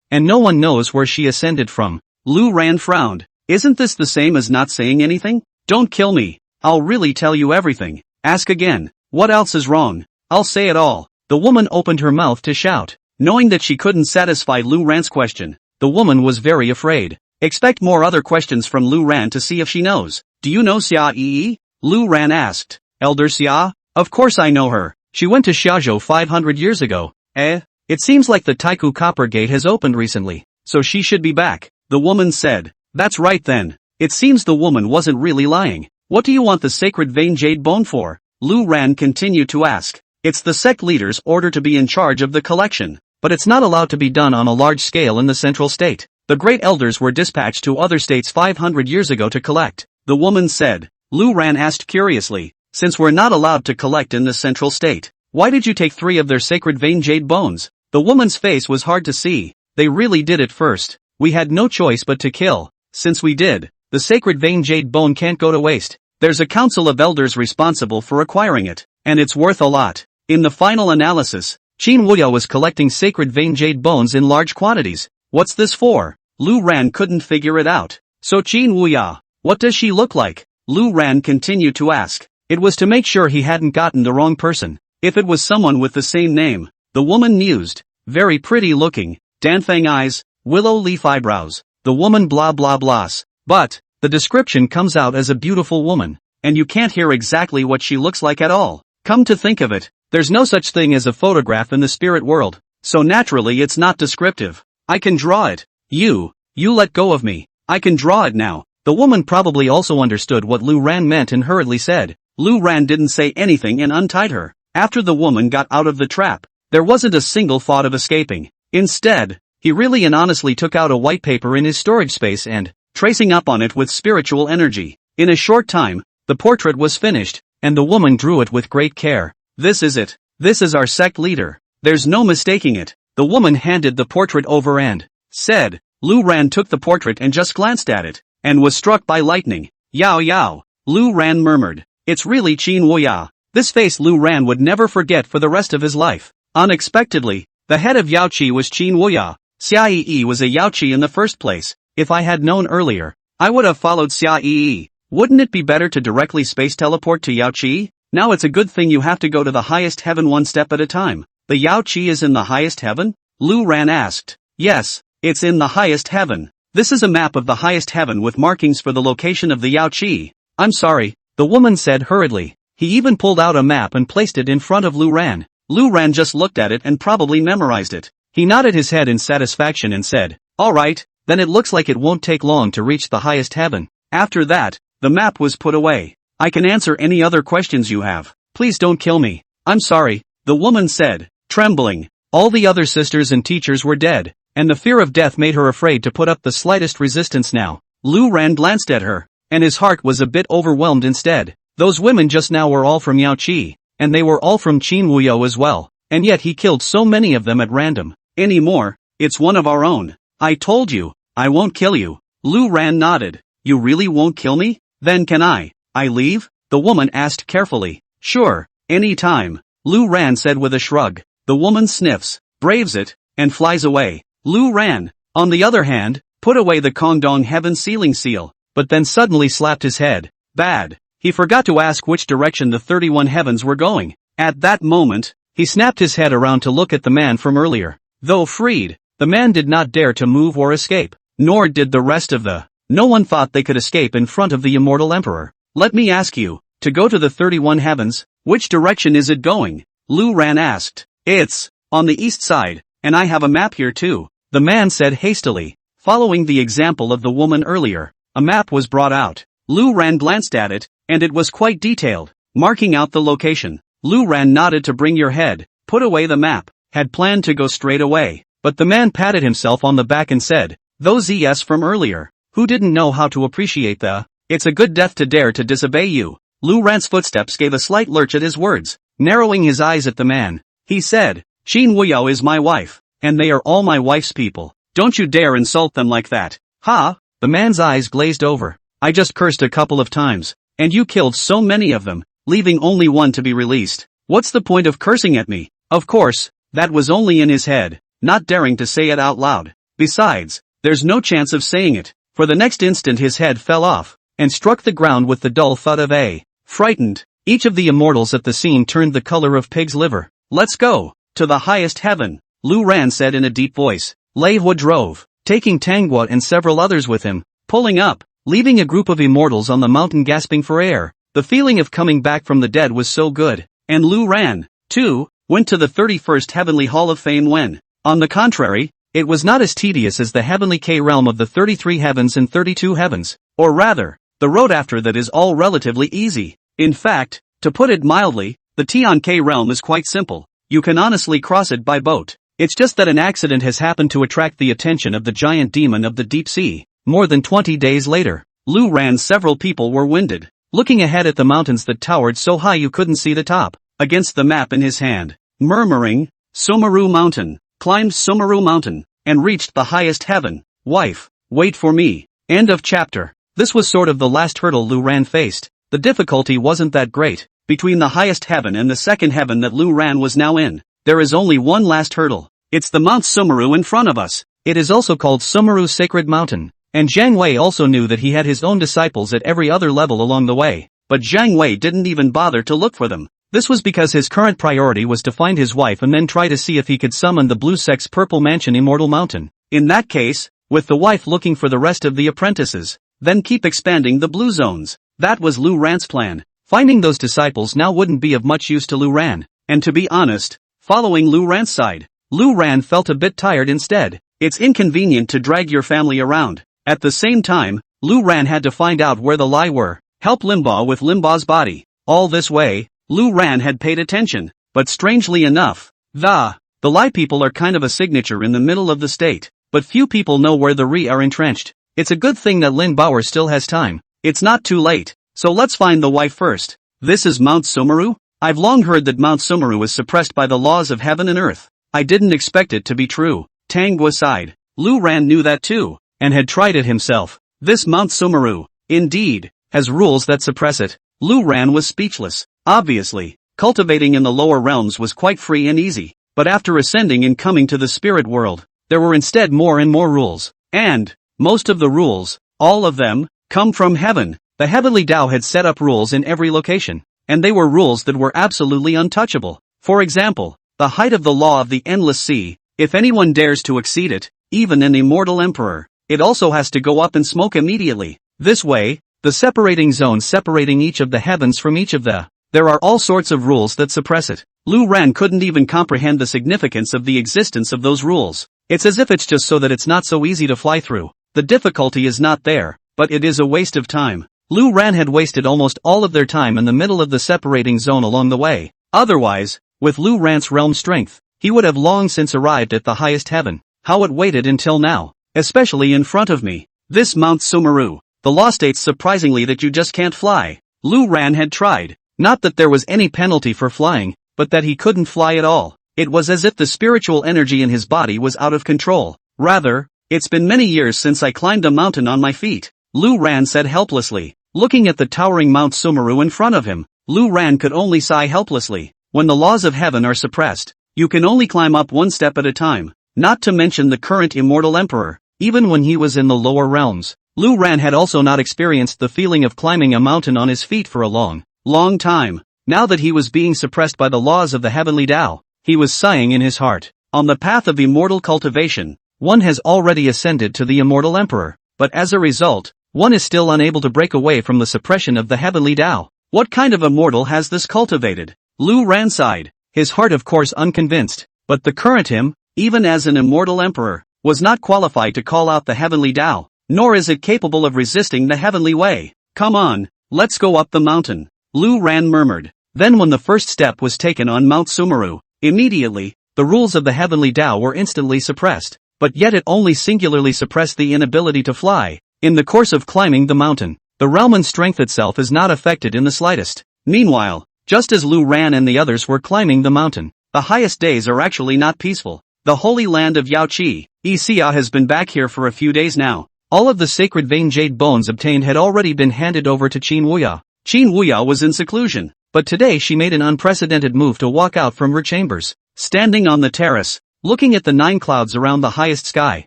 and no one knows where she ascended from. Lu Ran frowned. Isn't this the same as not saying anything? Don't kill me. I'll really tell you everything. Ask again. What else is wrong? I'll say it all. The woman opened her mouth to shout. Knowing that she couldn't satisfy Lu Ran's question, the woman was very afraid. Expect more other questions from Lu Ran to see if she knows. Do you know Xia Yi? Lu Ran asked. Elder Xia? Of course I know her. She went to Xiaozhou 500 years ago. It seems like the Taiku Copper Gate has opened recently, so she should be back. The woman said. That's right then. It seems the woman wasn't really lying. What do you want the sacred vein jade bone for? Lu Ran continued to ask. It's the sect leader's order to be in charge of the collection, but it's not allowed to be done on a large scale in the central state. The great elders were dispatched to other states 500 years ago to collect. The woman said. Lu Ran asked curiously, since we're not allowed to collect in the central state, why did you take 3 of their sacred vein jade bones? The woman's face was hard to see. They really did it first. We had no choice but to kill. Since we did, the sacred vein jade bone can't go to waste. There's a council of elders responsible for acquiring it, and it's worth a lot. In the final analysis, Qin Wuyo was collecting sacred vein jade bones in large quantities. What's this for? Lu Ran couldn't figure it out. So Qin Wuya, what does she look like? Lu Ran continued to ask. It was to make sure he hadn't gotten the wrong person. If it was someone with the same name, the woman mused. Very pretty looking, Danfang eyes, willow leaf eyebrows. The woman blah blah blahs. But the description comes out as a beautiful woman, and you can't hear exactly what she looks like at all. Come to think of it, there's no such thing as a photograph in the spirit world, so naturally it's not descriptive. I can draw it. You let go of me. I can draw it now. The woman probably also understood what Lu Ran meant and hurriedly said. Lu Ran didn't say anything and untied her. After the woman got out of the trap, there wasn't a single thought of escaping. Instead, he really and honestly took out a white paper in his storage space and, tracing up on it with spiritual energy, in a short time, the portrait was finished, and the woman drew it with great care. This is it. This is our sect leader. There's no mistaking it. The woman handed the portrait over and said. Lu Ran took the portrait and just glanced at it, and was struck by lightning. Yao Yao. Lu Ran murmured. It's really Qin Wuya. This face Lu Ran would never forget for the rest of his life. Unexpectedly, the head of Yaoqi was Qin Wuya. Xia Yi was a Yaoqi in the first place. If I had known earlier, I would have followed Xia Yi. Wouldn't it be better to directly space teleport to Yaoqi? Now it's a good thing you have to go to the highest heaven one step at a time. The Yaoqi is in the highest heaven? Lu Ran asked. Yes, it's in the highest heaven. This is a map of the highest heaven with markings for the location of the Yaoqi. I'm sorry, the woman said hurriedly. He even pulled out a map and placed it in front of Lu Ran. Lu Ran just looked at it and probably memorized it. He nodded his head in satisfaction and said, all right, then it looks like it won't take long to reach the highest heaven. After that, the map was put away. I can answer any other questions you have. Please don't kill me. I'm sorry, the woman said, trembling. All the other sisters and teachers were dead, and the fear of death made her afraid to put up the slightest resistance now. Lu Ran glanced at her, and his heart was a bit overwhelmed instead. Those women just now were all from Yaoqi, and they were all from Qin Wuyo as well, and yet he killed so many of them at random. Anymore, it's one of our own. I told you, I won't kill you. Lu Ran nodded. You really won't kill me? Then can I leave? The woman asked carefully. Sure, any time. Lu Ran said with a shrug. The woman sniffs, braves it, and flies away. Lu Ran, on the other hand, put away the Kongdong heaven sealing seal, but then suddenly slapped his head. Bad. He forgot to ask which direction the 31 heavens were going. At that moment, he snapped his head around to look at the man from earlier. Though freed, the man did not dare to move or escape, nor did the rest of the. No one thought they could escape in front of the immortal emperor. Let me ask you, to go to the 31 heavens, which direction is it going? Lu Ran asked. It's on the east side, and I have a map here too, the man said hastily. Following the example of the woman earlier, a map was brought out. Lu Ran glanced at it, and it was quite detailed, marking out the location. Lu Ran nodded to bring your head, put away the map, had planned to go straight away, but the man patted himself on the back and said, those ES from earlier, who didn't know how to appreciate it's a good death to dare to disobey you. Lu Ran's footsteps gave a slight lurch at his words, narrowing his eyes at the man. He said, Qin Wuyo is my wife, and they are all my wife's people. Don't you dare insult them like that. Ha, The man's eyes glazed over. I just cursed a couple of times, and you killed so many of them, leaving only one to be released. What's the point of cursing at me? Of course, that was only in his head, not daring to say it out loud. Besides, there's no chance of saying it. For the next instant his head fell off, and struck the ground with the dull thud of a. Frightened, each of the immortals at the scene turned the color of pig's liver. Let's go, to the highest heaven, Lu Ran said in a deep voice. Lei Hua drove, taking Tanghua and several others with him, pulling up, leaving a group of immortals on the mountain gasping for air. The feeling of coming back from the dead was so good, and Lu Ran, too, went to the 31st Heavenly Hall of Fame when, on the contrary, it was not as tedious as the Heavenly K realm of the 33 heavens and 32 heavens, or rather, the road after that is all relatively easy. In fact, to put it mildly, the Tian K realm is quite simple. You can honestly cross it by boat. It's just that an accident has happened to attract the attention of the giant demon of the deep sea. More than 20 days later, Lu Ran's several people were winded, looking ahead at the mountains that towered so high you couldn't see the top, against the map in his hand, murmuring, Somaru Mountain, climbed Somaru Mountain, and reached the highest heaven. Wife, wait for me. End of chapter. This was sort of the last hurdle Lu Ran faced. The difficulty wasn't that great. Between the highest heaven and the second heaven that Lu Ran was now in, there is only one last hurdle. It's the Mount Somaru in front of us. It is also called Somaru Sacred Mountain. And Zhang Wei also knew that he had his own disciples at every other level along the way. But Zhang Wei didn't even bother to look for them. This was because his current priority was to find his wife and then try to see if he could summon the Blue Sect's Purple Mansion Immortal Mountain. In that case, with the wife looking for the rest of the apprentices, then keep expanding the blue zones. That was Lu Ran's plan. Finding those disciples now wouldn't be of much use to Lu Ran. And to be honest, following Lu Ran's side, Lu Ran felt a bit tired instead. It's inconvenient to drag your family around. At the same time, Lu Ran had to find out where the Lai were, help Limba with Limba's body. All this way, Lu Ran had paid attention, but strangely enough, the Lai people are kind of a signature in the middle of the state, but few people know where the Ri are entrenched. It's a good thing that Lin Bauer still has time. It's not too late, so let's find the wife first. This is Mount Somaru? I've long heard that Mount Somaru is suppressed by the laws of heaven and earth. I didn't expect it to be true. Tanghua sighed. Lu Ran knew that too, and had tried it himself. This Mount Somaru, indeed, has rules that suppress it. Lu Ran was speechless. Obviously, cultivating in the lower realms was quite free and easy, but after ascending and coming to the spirit world, there were instead more and more rules. And, most of the rules, all of them, come from heaven. The heavenly Tao had set up rules in every location, and they were rules that were absolutely untouchable. For example, the height of the law of the endless sea. If anyone dares to exceed it, even an immortal emperor, it also has to go up in smoke immediately. This way, the separating zone separating each of the heavens from each of the. There are all sorts of rules that suppress it. Lu Ran couldn't even comprehend the significance of the existence of those rules. It's as if it's just so that it's not so easy to fly through. The difficulty is not there, but it is a waste of time. Lu Ran had wasted almost all of their time in the middle of the separating zone along the way. Otherwise, with Lu Ran's realm strength, he would have long since arrived at the highest heaven. How it waited until now, especially in front of me. This Mount Somaru. The law states surprisingly that you just can't fly. Lu Ran had tried. Not that there was any penalty for flying, but that he couldn't fly at all. It was as if the spiritual energy in his body was out of control. Rather, it's been many years since I climbed a mountain on my feet, Lu Ran said helplessly. Looking at the towering Mount Somaru in front of him, Lu Ran could only sigh helplessly. When the laws of heaven are suppressed, you can only climb up one step at a time, not to mention the current immortal emperor. Even when he was in the lower realms, Lu Ran had also not experienced the feeling of climbing a mountain on his feet for a long time. Now that he was being suppressed by the laws of the heavenly Tao, he was sighing in his heart. On the path of immortal cultivation, one has already ascended to the immortal emperor, but as a result, one is still unable to break away from the suppression of the heavenly Tao. What kind of immortal has this cultivated? Lu Ran sighed, his heart of course unconvinced, but the current him, even as an immortal emperor, was not qualified to call out the heavenly Tao, nor is it capable of resisting the heavenly way. Come on, let's go up the mountain, Lu Ran murmured. Then when the first step was taken on Mount Somaru, immediately, the rules of the heavenly Tao were instantly suppressed, but yet it only singularly suppressed the inability to fly. In the course of climbing the mountain, the realm and strength itself is not affected in the slightest. Meanwhile, just as Lu Ran and the others were climbing the mountain, the highest days are actually not peaceful. The holy land of Yaoqi, Xia has been back here for a few days now. All of the sacred vein jade bones obtained had already been handed over to Qin Wuya. Qin Wuya was in seclusion, but today she made an unprecedented move to walk out from her chambers. Standing on the terrace, looking at the 9 clouds around the highest sky.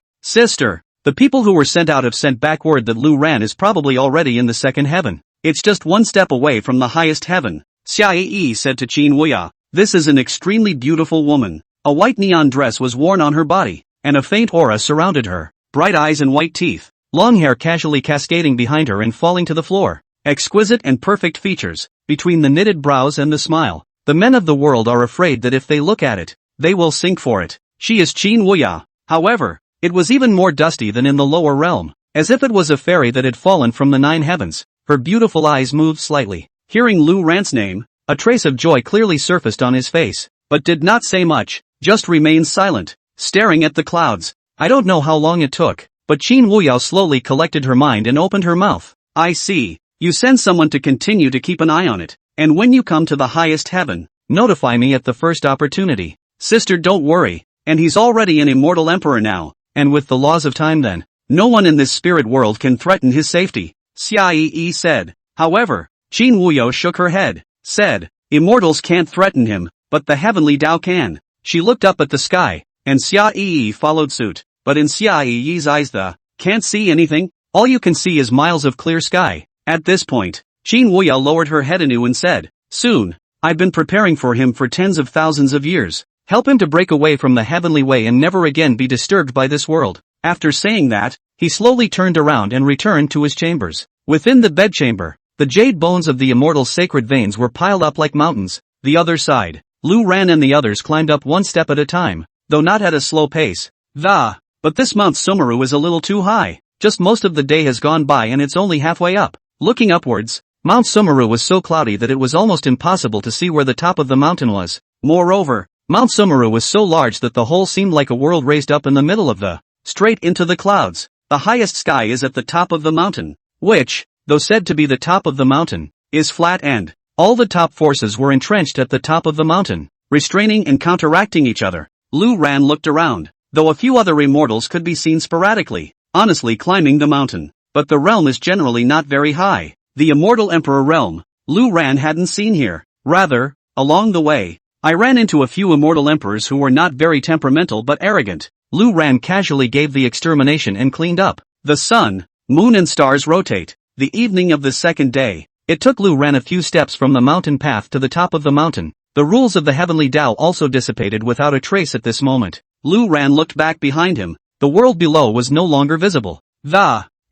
Sister, the people who were sent out have sent back word that Lu Ran is probably already in the second heaven. It's just one step away from the highest heaven. Xia Yi said to Qin Wuya. This is an extremely beautiful woman. A white neon dress was worn on her body, and a faint aura surrounded her. Bright eyes and white teeth. Long hair casually cascading behind her and falling to the floor. Exquisite and perfect features, between the knitted brows and the smile. The men of the world are afraid that if they look at it, they will sink for it. She is Qin Wuya. However, it was even more dusty than in the lower realm, as if it was a fairy that had fallen from the 9 heavens. Her beautiful eyes moved slightly. Hearing Lu Ran's name, a trace of joy clearly surfaced on his face, but did not say much, just remained silent, staring at the clouds. I don't know how long it took, but Qin Wuya slowly collected her mind and opened her mouth. I see. You send someone to continue to keep an eye on it, and when you come to the highest heaven, notify me at the first opportunity. Sister, don't worry, and he's already an immortal emperor now, and with the laws of time then, no one in this spirit world can threaten his safety. Xia Yi said. However, Qin Wuya shook her head, said, immortals can't threaten him, but the heavenly Tao can. She looked up at the sky, and Xia Yi followed suit, but in Xia Yi's eyes can't see anything, all you can see is miles of clear sky. At this point, Qin Wuya lowered her head anew and said, soon, I've been preparing for him for tens of thousands of years. Help him to break away from the heavenly way and never again be disturbed by this world. After saying that, he slowly turned around and returned to his chambers. Within the bedchamber, the jade bones of the immortal sacred veins were piled up like mountains. The other side, Lu Ran and the others climbed up one step at a time, though not at a slow pace. But this Mount Sumeru is a little too high. Just most of the day has gone by and it's only halfway up. Looking upwards, Mount Sumeru was so cloudy that it was almost impossible to see where the top of the mountain was. Moreover, Mount Sumeru was so large that the whole seemed like a world raised up in the middle of straight into the clouds. The highest sky is at the top of the mountain, which, though said to be the top of the mountain, is flat and all the top forces were entrenched at the top of the mountain, restraining and counteracting each other. Lu Ran looked around, though a few other immortals could be seen sporadically, honestly climbing the mountain. But the realm is generally not very high. The immortal emperor realm, Lu Ran hadn't seen here. Rather, along the way, I ran into a few immortal emperors who were not very temperamental but arrogant. Lu Ran casually gave the extermination and cleaned up. The sun, moon and stars rotate. The evening of the second day, it took Lu Ran a few steps from the mountain path to the top of the mountain. The rules of the heavenly Tao also dissipated without a trace at this moment. Lu Ran looked back behind him. The world below was no longer visible.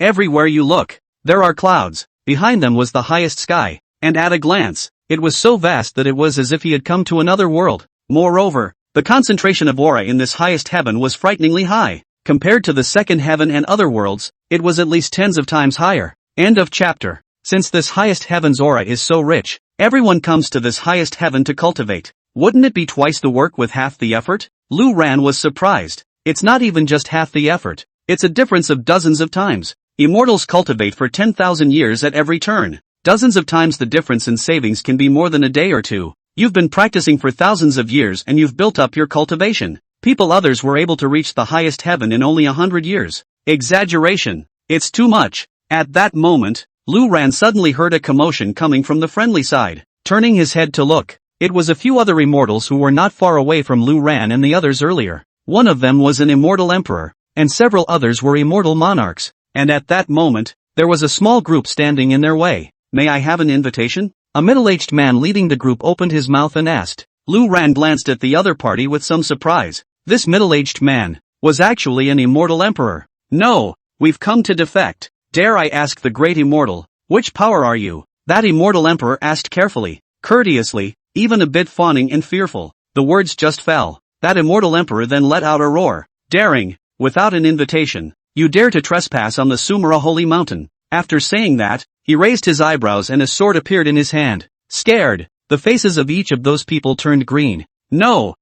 Everywhere you look, there are clouds. Behind them was the highest sky, and at a glance, it was so vast that it was as if he had come to another world. Moreover, the concentration of aura in this highest heaven was frighteningly high. Compared to the second heaven and other worlds, it was at least tens of times higher. End of chapter. Since this highest heaven's aura is so rich, everyone comes to this highest heaven to cultivate. Wouldn't it be twice the work with half the effort? Lu Ran was surprised. It's not even just half the effort. It's a difference of dozens of times. Immortals cultivate for 10,000 years at every turn. Dozens of times the difference in savings can be more than a day or two. You've been practicing for thousands of years and you've built up your cultivation. Others were able to reach the highest heaven in only 100 years. Exaggeration. It's too much. At that moment, Lu Ran suddenly heard a commotion coming from the friendly side. Turning his head to look, it was a few other immortals who were not far away from Lu Ran and the others earlier. One of them was an immortal emperor, and several others were immortal monarchs. And at that moment, there was a small group standing in their way. May I have an invitation? A middle-aged man leading the group opened his mouth and asked. Lu Ran glanced at the other party with some surprise. This middle-aged man was actually an immortal emperor. No, we've come to defect. Dare I ask the great immortal, which power are you? That immortal emperor asked carefully, courteously, even a bit fawning and fearful. The words just fell. That immortal emperor then let out a roar. Daring, without an invitation. You dare to trespass on the Sumera holy mountain. After saying that, he raised his eyebrows and a sword appeared in his hand. Scared, the faces of each of those people turned green. No,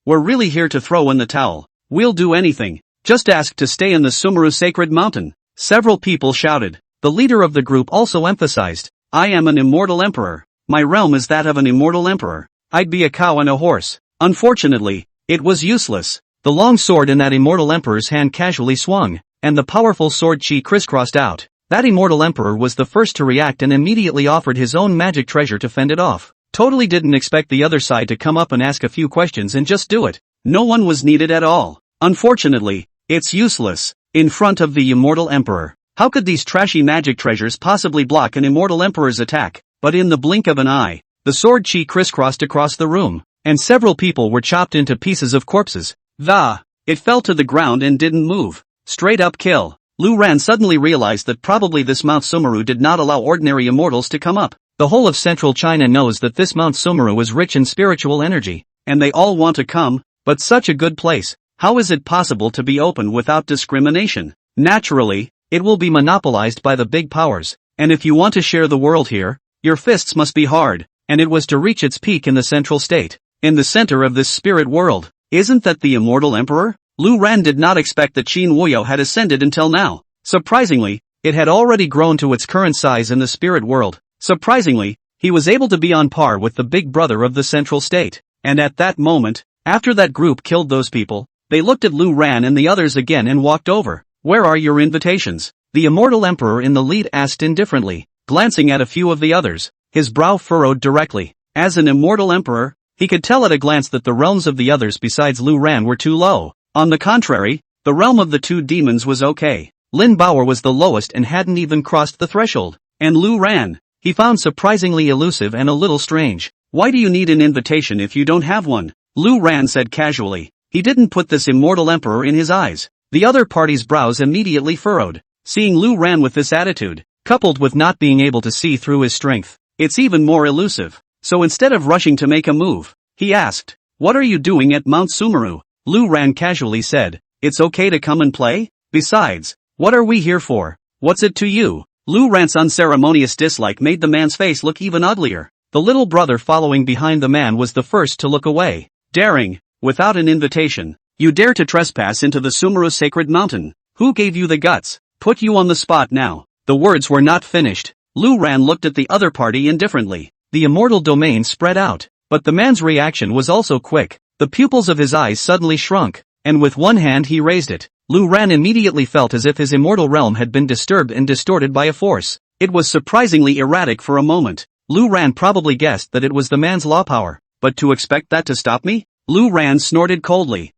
we're really here to throw in the towel. We'll do anything. Just ask to stay in the Sumeru sacred mountain. Several people shouted. The leader of the group also emphasized. I am an immortal emperor. My realm is that of an immortal emperor. I'd be a cow and a horse. Unfortunately, it was useless. The long sword in that immortal emperor's hand casually swung. and the powerful sword chi crisscrossed out. That immortal emperor was the first to react and immediately offered his own magic treasure to fend it off. Totally didn't expect the other side to come up and ask a few questions and just do it. No one was needed at all. Unfortunately, it's useless. In front of the immortal emperor. How could these trashy magic treasures possibly block an immortal emperor's attack? But in the blink of an eye, the sword chi crisscrossed across the room, and several people were chopped into pieces of corpses. It fell to the ground and didn't move. Straight up kill. Lu Ran suddenly realized that probably this Mount Sumeru did not allow ordinary immortals to come up. The whole of central China knows that this Mount Sumeru is rich in spiritual energy, and they all want to come, but such a good place. How is it possible to be open without discrimination? Naturally, it will be monopolized by the big powers, and if you want to share the world here, your fists must be hard, and it was to reach its peak in the central state, in the center of this spirit world. Isn't that the immortal emperor? Lu Ran did not expect that Qin Wuyo had ascended until now. Surprisingly, it had already grown to its current size in the spirit world. Surprisingly, he was able to be on par with the big brother of the central state. And at that moment, after that group killed those people, they looked at Lu Ran and the others again and walked over. Where are your invitations? The immortal emperor in the lead asked indifferently, glancing at a few of the others, his brow furrowed directly. As an immortal emperor, he could tell at a glance that the realms of the others besides Lu Ran were too low. On the contrary, the realm of the two demons was okay. Lin Bauer was the lowest and hadn't even crossed the threshold. And Lu Ran, he found surprisingly elusive and a little strange. Why do you need an invitation if you don't have one? Lu Ran said casually. He didn't put this immortal emperor in his eyes. The other party's brows immediately furrowed. Seeing Lu Ran with this attitude, coupled with not being able to see through his strength, it's even more elusive. So instead of rushing to make a move, he asked, "What are you doing at Mount Sumeru?" Lu Ran casually said, "It's okay to come and play? Besides, what are we here for? What's it to you?" Lu Ran's unceremonious dislike made the man's face look even uglier. The little brother following behind the man was the first to look away. Daring, without an invitation, you dare to trespass into the Sumeru sacred mountain. Who gave you the guts? Put you on the spot now. The words were not finished. Lu Ran looked at the other party indifferently. The immortal domain spread out, but the man's reaction was also quick. The pupils of his eyes suddenly shrunk, and with one hand he raised it. Lu Ran immediately felt as if his immortal realm had been disturbed and distorted by a force. It was surprisingly erratic for a moment. Lu Ran probably guessed that it was the man's law power, but to expect that to stop me? Lu Ran snorted coldly.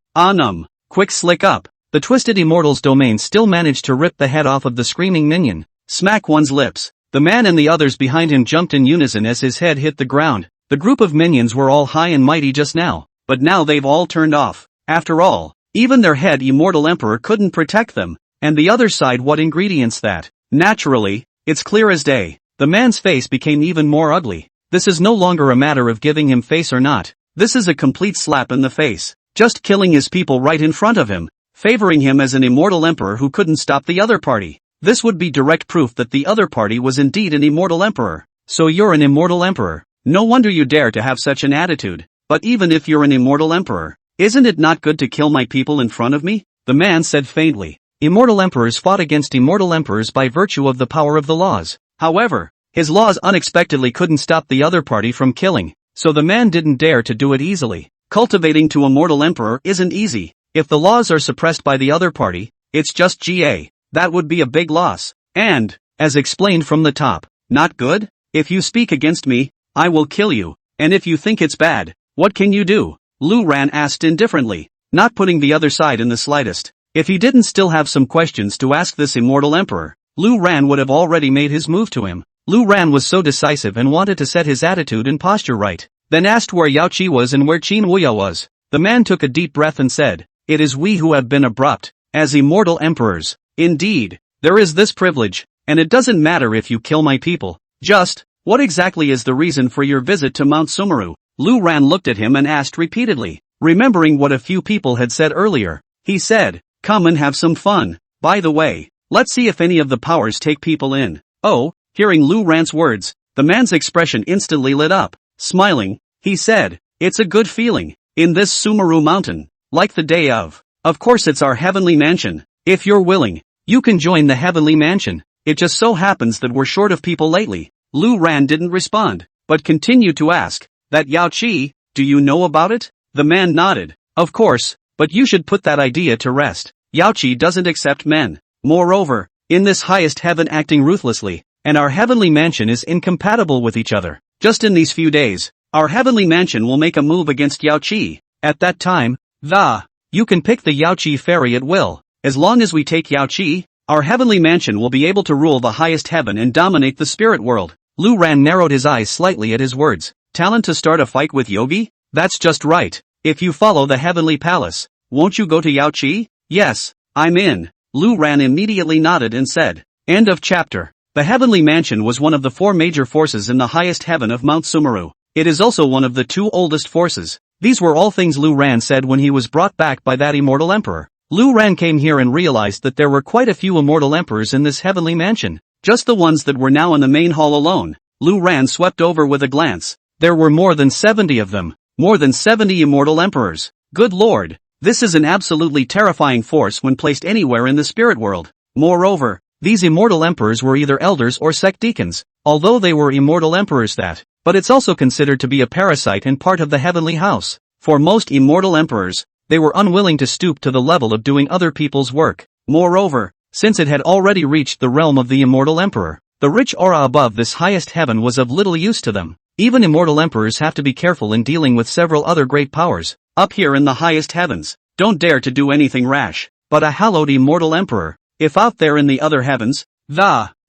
Quick slick up. The twisted immortal's domain still managed to rip the head off of the screaming minion. Smack one's lips. The man and the others behind him jumped in unison as his head hit the ground. The group of minions were all high and mighty just now, but now they've all turned off. After all, even their head immortal emperor couldn't protect them. And the other side, what ingredients that? Naturally, it's clear as day. The man's face became even more ugly. This is no longer a matter of giving him face or not. This is a complete slap in the face. Just killing his people right in front of him. Favoring him as an immortal emperor who couldn't stop the other party. This would be direct proof that the other party was indeed an immortal emperor. So you're an immortal emperor. No wonder you dare to have such an attitude. But even if you're an immortal emperor, isn't it not good to kill my people in front of me? The man said faintly. Immortal emperors fought against immortal emperors by virtue of the power of the laws. However, his laws unexpectedly couldn't stop the other party from killing, so the man didn't dare to do it easily. Cultivating to immortal emperor isn't easy. If the laws are suppressed by the other party, it's just GA. That would be a big loss. And, as explained from the top, not good? If you speak against me, I will kill you. And if you think it's bad, what can you do? Lu Ran asked indifferently, not putting the other side in the slightest. If he didn't still have some questions to ask this immortal emperor, Lu Ran would have already made his move to him. Lu Ran was so decisive and wanted to set his attitude and posture right, then asked where Yao Qi was and where Qin Wuya was. The man took a deep breath and said, "It is we who have been abrupt, as immortal emperors. Indeed, there is this privilege, and it doesn't matter if you kill my people. Just, what exactly is the reason for your visit to Mount Sumeru?" Lu Ran looked at him and asked repeatedly, remembering what a few people had said earlier. He said, "Come and have some fun. By the way, let's see if any of the powers take people in." Oh, hearing Lu Ran's words, the man's expression instantly lit up. Smiling, he said, "It's a good feeling, in this Sumeru mountain, like the day of. Of course it's our heavenly mansion. If you're willing, you can join the heavenly mansion. It just so happens that we're short of people lately." Lu Ran didn't respond, but continued to ask, "That Yao Qi, do you know about it?" The man nodded. "Of course, but you should put that idea to rest. Yao Qi doesn't accept men. Moreover, in this highest heaven acting ruthlessly, and our heavenly mansion is incompatible with each other. Just in these few days, our heavenly mansion will make a move against Yaoqi. At that time, you can pick the Yaoqi fairy at will. As long as we take Yaoqi, our heavenly mansion will be able to rule the highest heaven and dominate the spirit world. Lu Ran narrowed his eyes slightly at his words. Talent to start a fight with Yogi? That's just right. If you follow the heavenly palace, won't you go to Yaoqi? Yes, I'm in. Lu Ran immediately nodded and said. End of chapter. The heavenly mansion was one of the 4 major forces in the highest heaven of Mount Sumeru. It is also one of the 2 oldest forces. These were all things Lu Ran said when he was brought back by that immortal emperor. Lu Ran came here and realized that there were quite a few immortal emperors in this heavenly mansion. Just the ones that were now in the main hall alone. Lu Ran swept over with a glance. There were more than 70 of them. More than 70 immortal emperors. Good lord. This is an absolutely terrifying force when placed anywhere in the spirit world. Moreover, these immortal emperors were either elders or sect deacons, although they were immortal emperors but it's also considered to be a parasite and part of the heavenly house. For most immortal emperors, they were unwilling to stoop to the level of doing other people's work. Moreover, since it had already reached the realm of the immortal emperor, the rich aura above this highest heaven was of little use to them. Even immortal emperors have to be careful in dealing with several other great powers. Up here in the highest heavens, don't dare to do anything rash. But a hallowed immortal emperor, if out there in the other heavens,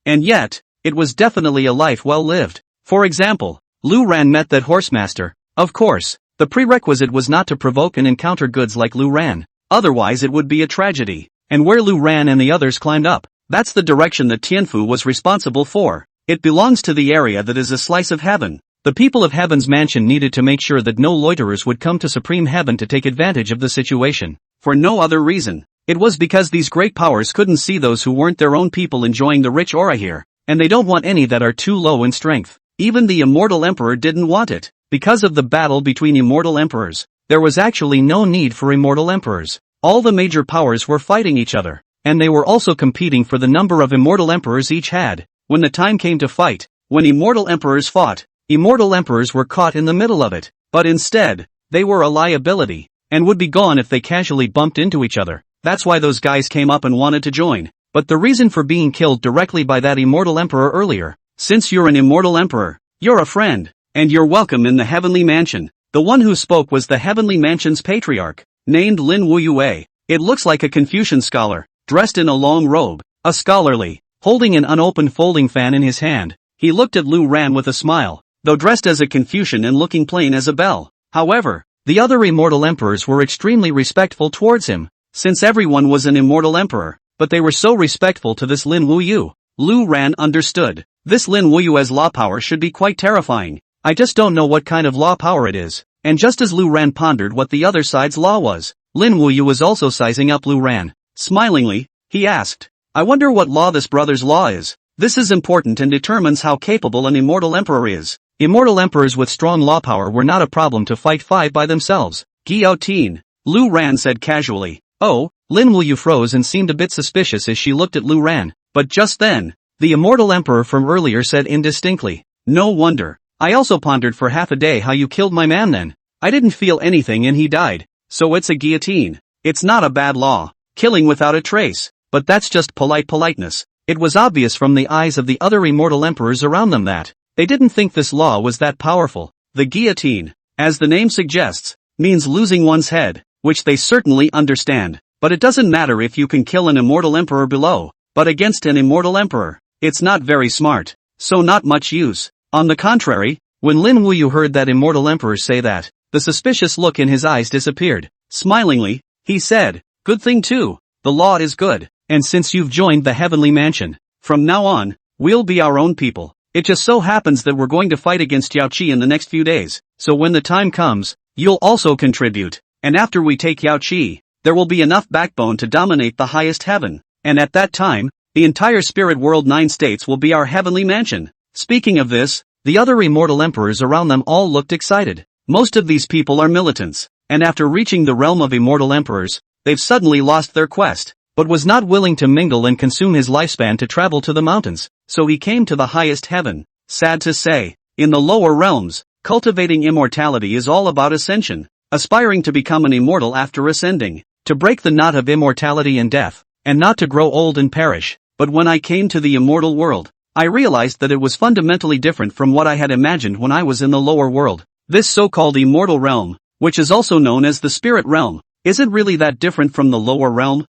and yet, it was definitely a life well lived. For example, Lu Ran met that horsemaster. Of course, the prerequisite was not to provoke and encounter goods like Lu Ran. Otherwise it would be a tragedy. And where Lu Ran and the others climbed up, that's the direction that Tianfu was responsible for. It belongs to the area that is a slice of heaven. The people of Heaven's Mansion needed to make sure that no loiterers would come to Supreme Heaven to take advantage of the situation. For no other reason. It was because these great powers couldn't see those who weren't their own people enjoying the rich aura here, and they don't want any that are too low in strength. Even the immortal emperor didn't want it. Because of the battle between immortal emperors, there was actually no need for immortal emperors. All the major powers were fighting each other, and they were also competing for the number of immortal emperors each had. When the time came to fight, when immortal emperors fought, immortal emperors were caught in the middle of it. But instead, they were a liability, and would be gone if they casually bumped into each other. That's why those guys came up and wanted to join. But the reason for being killed directly by that immortal emperor earlier, since you're an immortal emperor, you're a friend, and you're welcome in the heavenly mansion. The one who spoke was the heavenly mansion's patriarch, named Lin Wuyue. It looks like a Confucian scholar, dressed in a long robe, a scholarly, holding an unopened folding fan in his hand. He looked at Lu Ran with a smile, though dressed as a Confucian and looking plain as a bell. However, the other immortal emperors were extremely respectful towards him, since everyone was an immortal emperor, but they were so respectful to this Lin Wuyu. Lu Ran understood. This Lin Wuyue's law power should be quite terrifying. I just don't know what kind of law power it is. And just as Lu Ran pondered what the other side's law was, Lin Wuyu was also sizing up Lu Ran. Smilingly, he asked, I wonder what law this brother's law is. This is important and determines how capable an immortal emperor is. Immortal emperors with strong law power were not a problem to fight by themselves. Guillotine. Lu Ran said casually. Oh, Lin Wuyu froze and seemed a bit suspicious as she looked at Lu Ran. But just then, the immortal emperor from earlier said indistinctly. No wonder. I also pondered for half a day how you killed my man then. I didn't feel anything and he died. So it's a guillotine. It's not a bad law. Killing without a trace. But that's just politeness. It was obvious from the eyes of the other immortal emperors around them that they didn't think this law was that powerful. The guillotine, as the name suggests, means losing one's head, which they certainly understand. But it doesn't matter if you can kill an immortal emperor below, but against an immortal emperor, it's not very smart. So not much use. On the contrary, when Lin Wuyu heard that immortal emperor say that, the suspicious look in his eyes disappeared. Smilingly, he said, good thing too, the law is good, and since you've joined the heavenly mansion, from now on, we'll be our own people. It just so happens that we're going to fight against Yaoqi in the next few days, so when the time comes, you'll also contribute, and after we take Yaoqi, there will be enough backbone to dominate the highest heaven, and at that time, the entire spirit world 9 states will be our heavenly mansion. Speaking of this, the other immortal emperors around them all looked excited. Most of these people are militants, and after reaching the realm of immortal emperors, they've suddenly lost their quest, but was not willing to mingle and consume his lifespan to travel to the mountains, so he came to the highest heaven. Sad to say, in the lower realms, cultivating immortality is all about ascension, aspiring to become an immortal after ascending. To break the knot of immortality and death, and not to grow old and perish. But when I came to the immortal world, I realized that it was fundamentally different from what I had imagined when I was in the lower world. This so-called immortal realm, which is also known as the spirit realm, isn't really that different from the lower realm.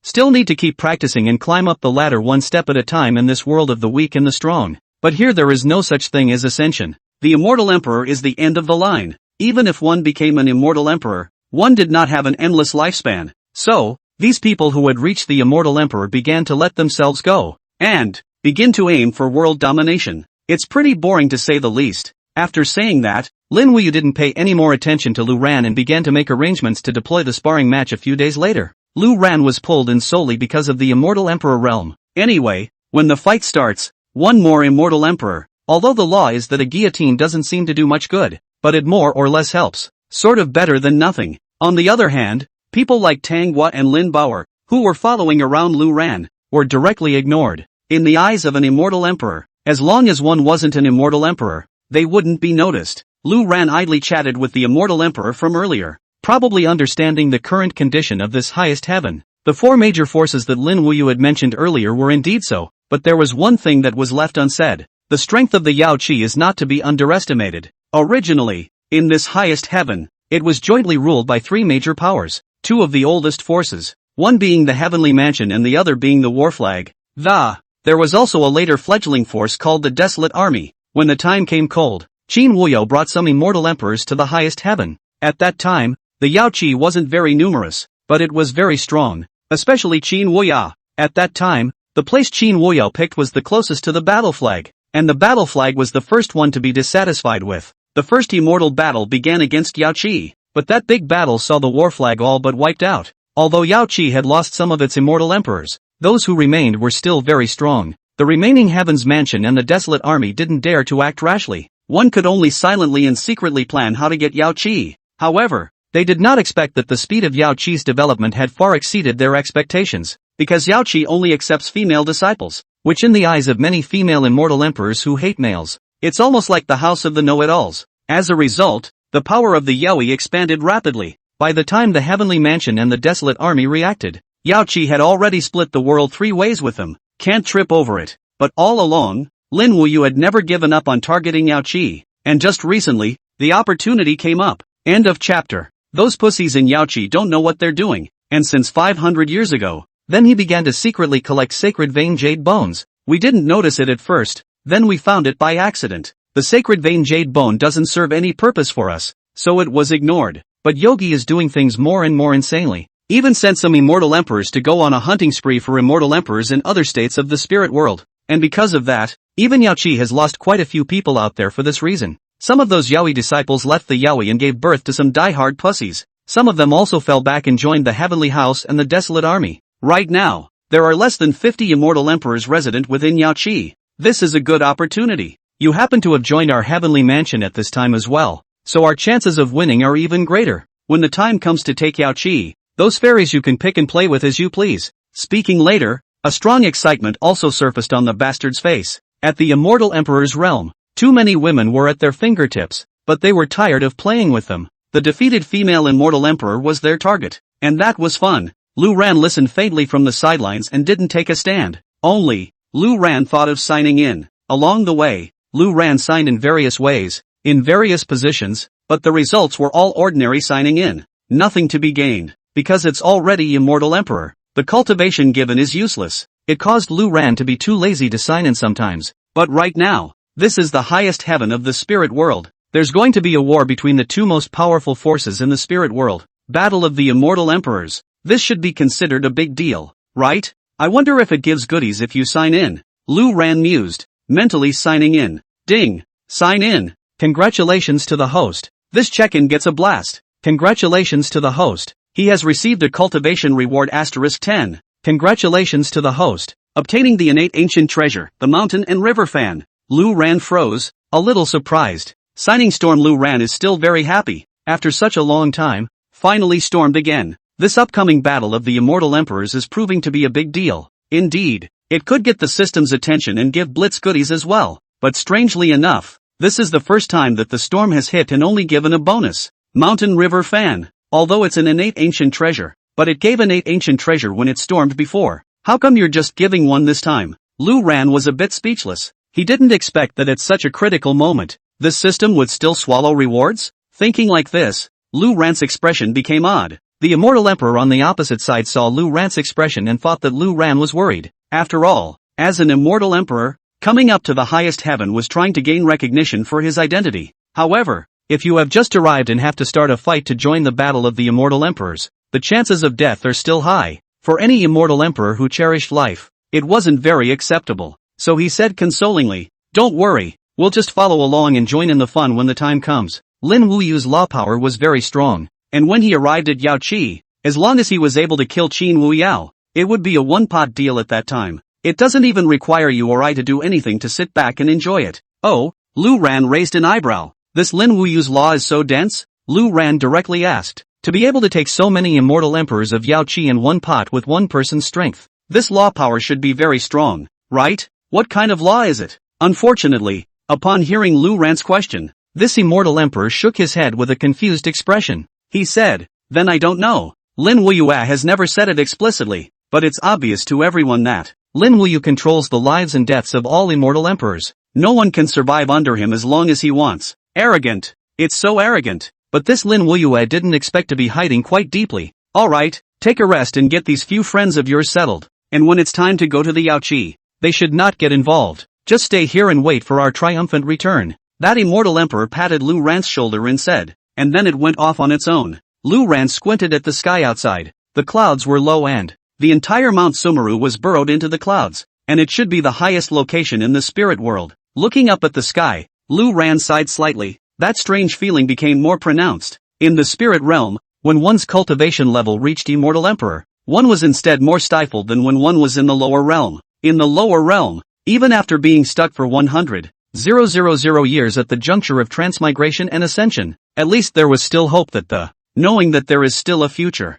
Still need to keep practicing and climb up the ladder one step at a time in this world of the weak and the strong. But here there is no such thing as ascension. The immortal emperor is the end of the line. Even if one became an immortal emperor, one did not have an endless lifespan. So, these people who had reached the immortal emperor began to let themselves go, and begin to aim for world domination. It's pretty boring to say the least. After saying that, Lin Wuyu didn't pay any more attention to Lu Ran and began to make arrangements to deploy the sparring match a few days later. Lu Ran was pulled in solely because of the immortal emperor realm. Anyway, when the fight starts, one more immortal emperor. Although the law is that a guillotine doesn't seem to do much good, but it more or less helps. Sort of better than nothing. On the other hand, people like Tang Hua and Lin Bauer, who were following around Lu Ran, were directly ignored. In the eyes of an immortal emperor, as long as one wasn't an immortal emperor, they wouldn't be noticed. Lu Ran idly chatted with the immortal emperor from earlier, probably understanding the current condition of this highest heaven. The four major forces that Lin Wuyu had mentioned earlier were indeed so, but there was one thing that was left unsaid. The strength of the Yao Qi is not to be underestimated. Originally, in this highest heaven, it was jointly ruled by three major powers, two of the oldest forces, one being the heavenly mansion and the other being the war flag. There was also a later fledgling force called the Desolate Army. When the time came cold, Qin Wuyo brought some immortal emperors to the highest heaven. At that time, the Yao Qi wasn't very numerous, but it was very strong, especially Qin Wuya. At that time, the place Qin Wuyo picked was the closest to the battle flag, and the battle flag was the first one to be dissatisfied with. The first immortal battle began against Yao Qi, but that big battle saw the war flag all but wiped out. Although Yao Qi had lost some of its immortal emperors, those who remained were still very strong. The remaining Heaven's Mansion and the Desolate Army didn't dare to act rashly. One could only silently and secretly plan how to get Yao Qi. However, they did not expect that the speed of Yao Qi's development had far exceeded their expectations, because Yao Qi only accepts female disciples, which in the eyes of many female immortal emperors who hate males, it's almost like the house of the know-it-alls. As a result, the power of the Yaoi expanded rapidly. By the time the Heavenly Mansion and the Desolate Army reacted, Yao Qi had already split the world three ways with them. Can't trip over it. But all along, Lin Wuyu had never given up on targeting Yao Qi, and just recently, the opportunity came up. End of chapter. Those pussies in Yao Qi don't know what they're doing, and since 500 years ago, then he began to secretly collect sacred vein jade bones. We didn't notice it at first, then we found it by accident. The sacred vein jade bone doesn't serve any purpose for us, so it was ignored. But Yogi is doing things more and more insanely. Even sent some immortal emperors to go on a hunting spree for immortal emperors in other states of the spirit world. And because of that, even Yao Qi has lost quite a few people out there for this reason. Some of those Yaoi disciples left the Yaoi and gave birth to some die-hard pussies. Some of them also fell back and joined the Heavenly House and the Desolate Army. Right now, there are less than 50 immortal emperors resident within Yao Qi. This is a good opportunity. You happen to have joined our Heavenly Mansion at this time as well, so our chances of winning are even greater. When the time comes to take Yao Qi, those fairies you can pick and play with as you please. Speaking later, a strong excitement also surfaced on the bastard's face. At the immortal emperor's realm, too many women were at their fingertips, but they were tired of playing with them. The defeated female immortal emperor was their target, and that was fun. Lu Ran listened faintly from the sidelines and didn't take a stand. Only, Lu Ran thought of signing in. Along the way, Lu Ran signed in various ways, in various positions, but the results were all ordinary signing in. Nothing to be gained, because it's already immortal emperor. The cultivation given is useless. It caused Lu Ran to be too lazy to sign in sometimes. But right now, this is the highest heaven of the spirit world. There's going to be a war between the two most powerful forces in the spirit world. Battle of the immortal emperors. This should be considered a big deal, right? I wonder if it gives goodies if you sign in. Lu Ran mused, mentally signing in. Ding! Sign in. Congratulations to the host. This check-in gets a blast. Congratulations to the host. He has received a cultivation reward *10. Congratulations to the host. Obtaining the innate ancient treasure, the mountain and river fan. Lu Ran froze, a little surprised. Signing Storm. Lu Ran is still very happy. After such a long time, finally stormed again. This upcoming battle of the immortal emperors is proving to be a big deal. Indeed, it could get the system's attention and give Blitz goodies as well. But strangely enough, this is the first time that the storm has hit and only given a bonus. Mountain River Fan. Although it's an innate ancient treasure, but it gave an 8 ancient treasure when it stormed before. How come you're just giving one this time? Lu Ran was a bit speechless. He didn't expect that at such a critical moment, this system would still swallow rewards? Thinking like this, Lu Ran's expression became odd. The immortal emperor on the opposite side saw Lu Ran's expression and thought that Lu Ran was worried. After all, as an immortal emperor, coming up to the highest heaven was trying to gain recognition for his identity. However, if you have just arrived and have to start a fight to join the battle of the immortal emperors, the chances of death are still high. For any immortal emperor who cherished life, it wasn't very acceptable. So he said consolingly, "Don't worry, we'll just follow along and join in the fun when the time comes." Lin Wuyu's law power was very strong, and when he arrived at Yao Qi, as long as he was able to kill Qin Wu Yao, it would be a one-pot deal at that time. It doesn't even require you or I to do anything to sit back and enjoy it. Oh, Lu Ran raised an eyebrow. This Lin Wuyu's law is so dense? Lu Ran directly asked. To be able to take so many immortal emperors of Yao Qi in one pot with one person's strength, this law power should be very strong, right? What kind of law is it? Unfortunately, upon hearing Lu Ran's question, this immortal emperor shook his head with a confused expression. He said, "Then I don't know." Lin Wuyue has never said it explicitly, but it's obvious to everyone that Lin Wuyu controls the lives and deaths of all immortal emperors. No one can survive under him as long as he wants. Arrogant. It's so arrogant. But this Lin Wuyue didn't expect to be hiding quite deeply. Alright, take a rest and get these few friends of yours settled. And when it's time to go to the Yao Qi, they should not get involved. Just stay here and wait for our triumphant return. That immortal emperor patted Lu Ran's shoulder and said, and then it went off on its own. Lu Ran squinted at the sky outside. The clouds were low and the entire Mount Sumeru was burrowed into the clouds, and it should be the highest location in the spirit world. Looking up at the sky, Lu Ran sighed slightly. That strange feeling became more pronounced. In the spirit realm, when one's cultivation level reached immortal emperor, one was instead more stifled than when one was in the lower realm. In the lower realm, even after being stuck for 100,000 years at the juncture of transmigration and ascension, at least there was still hope that knowing that there is still a future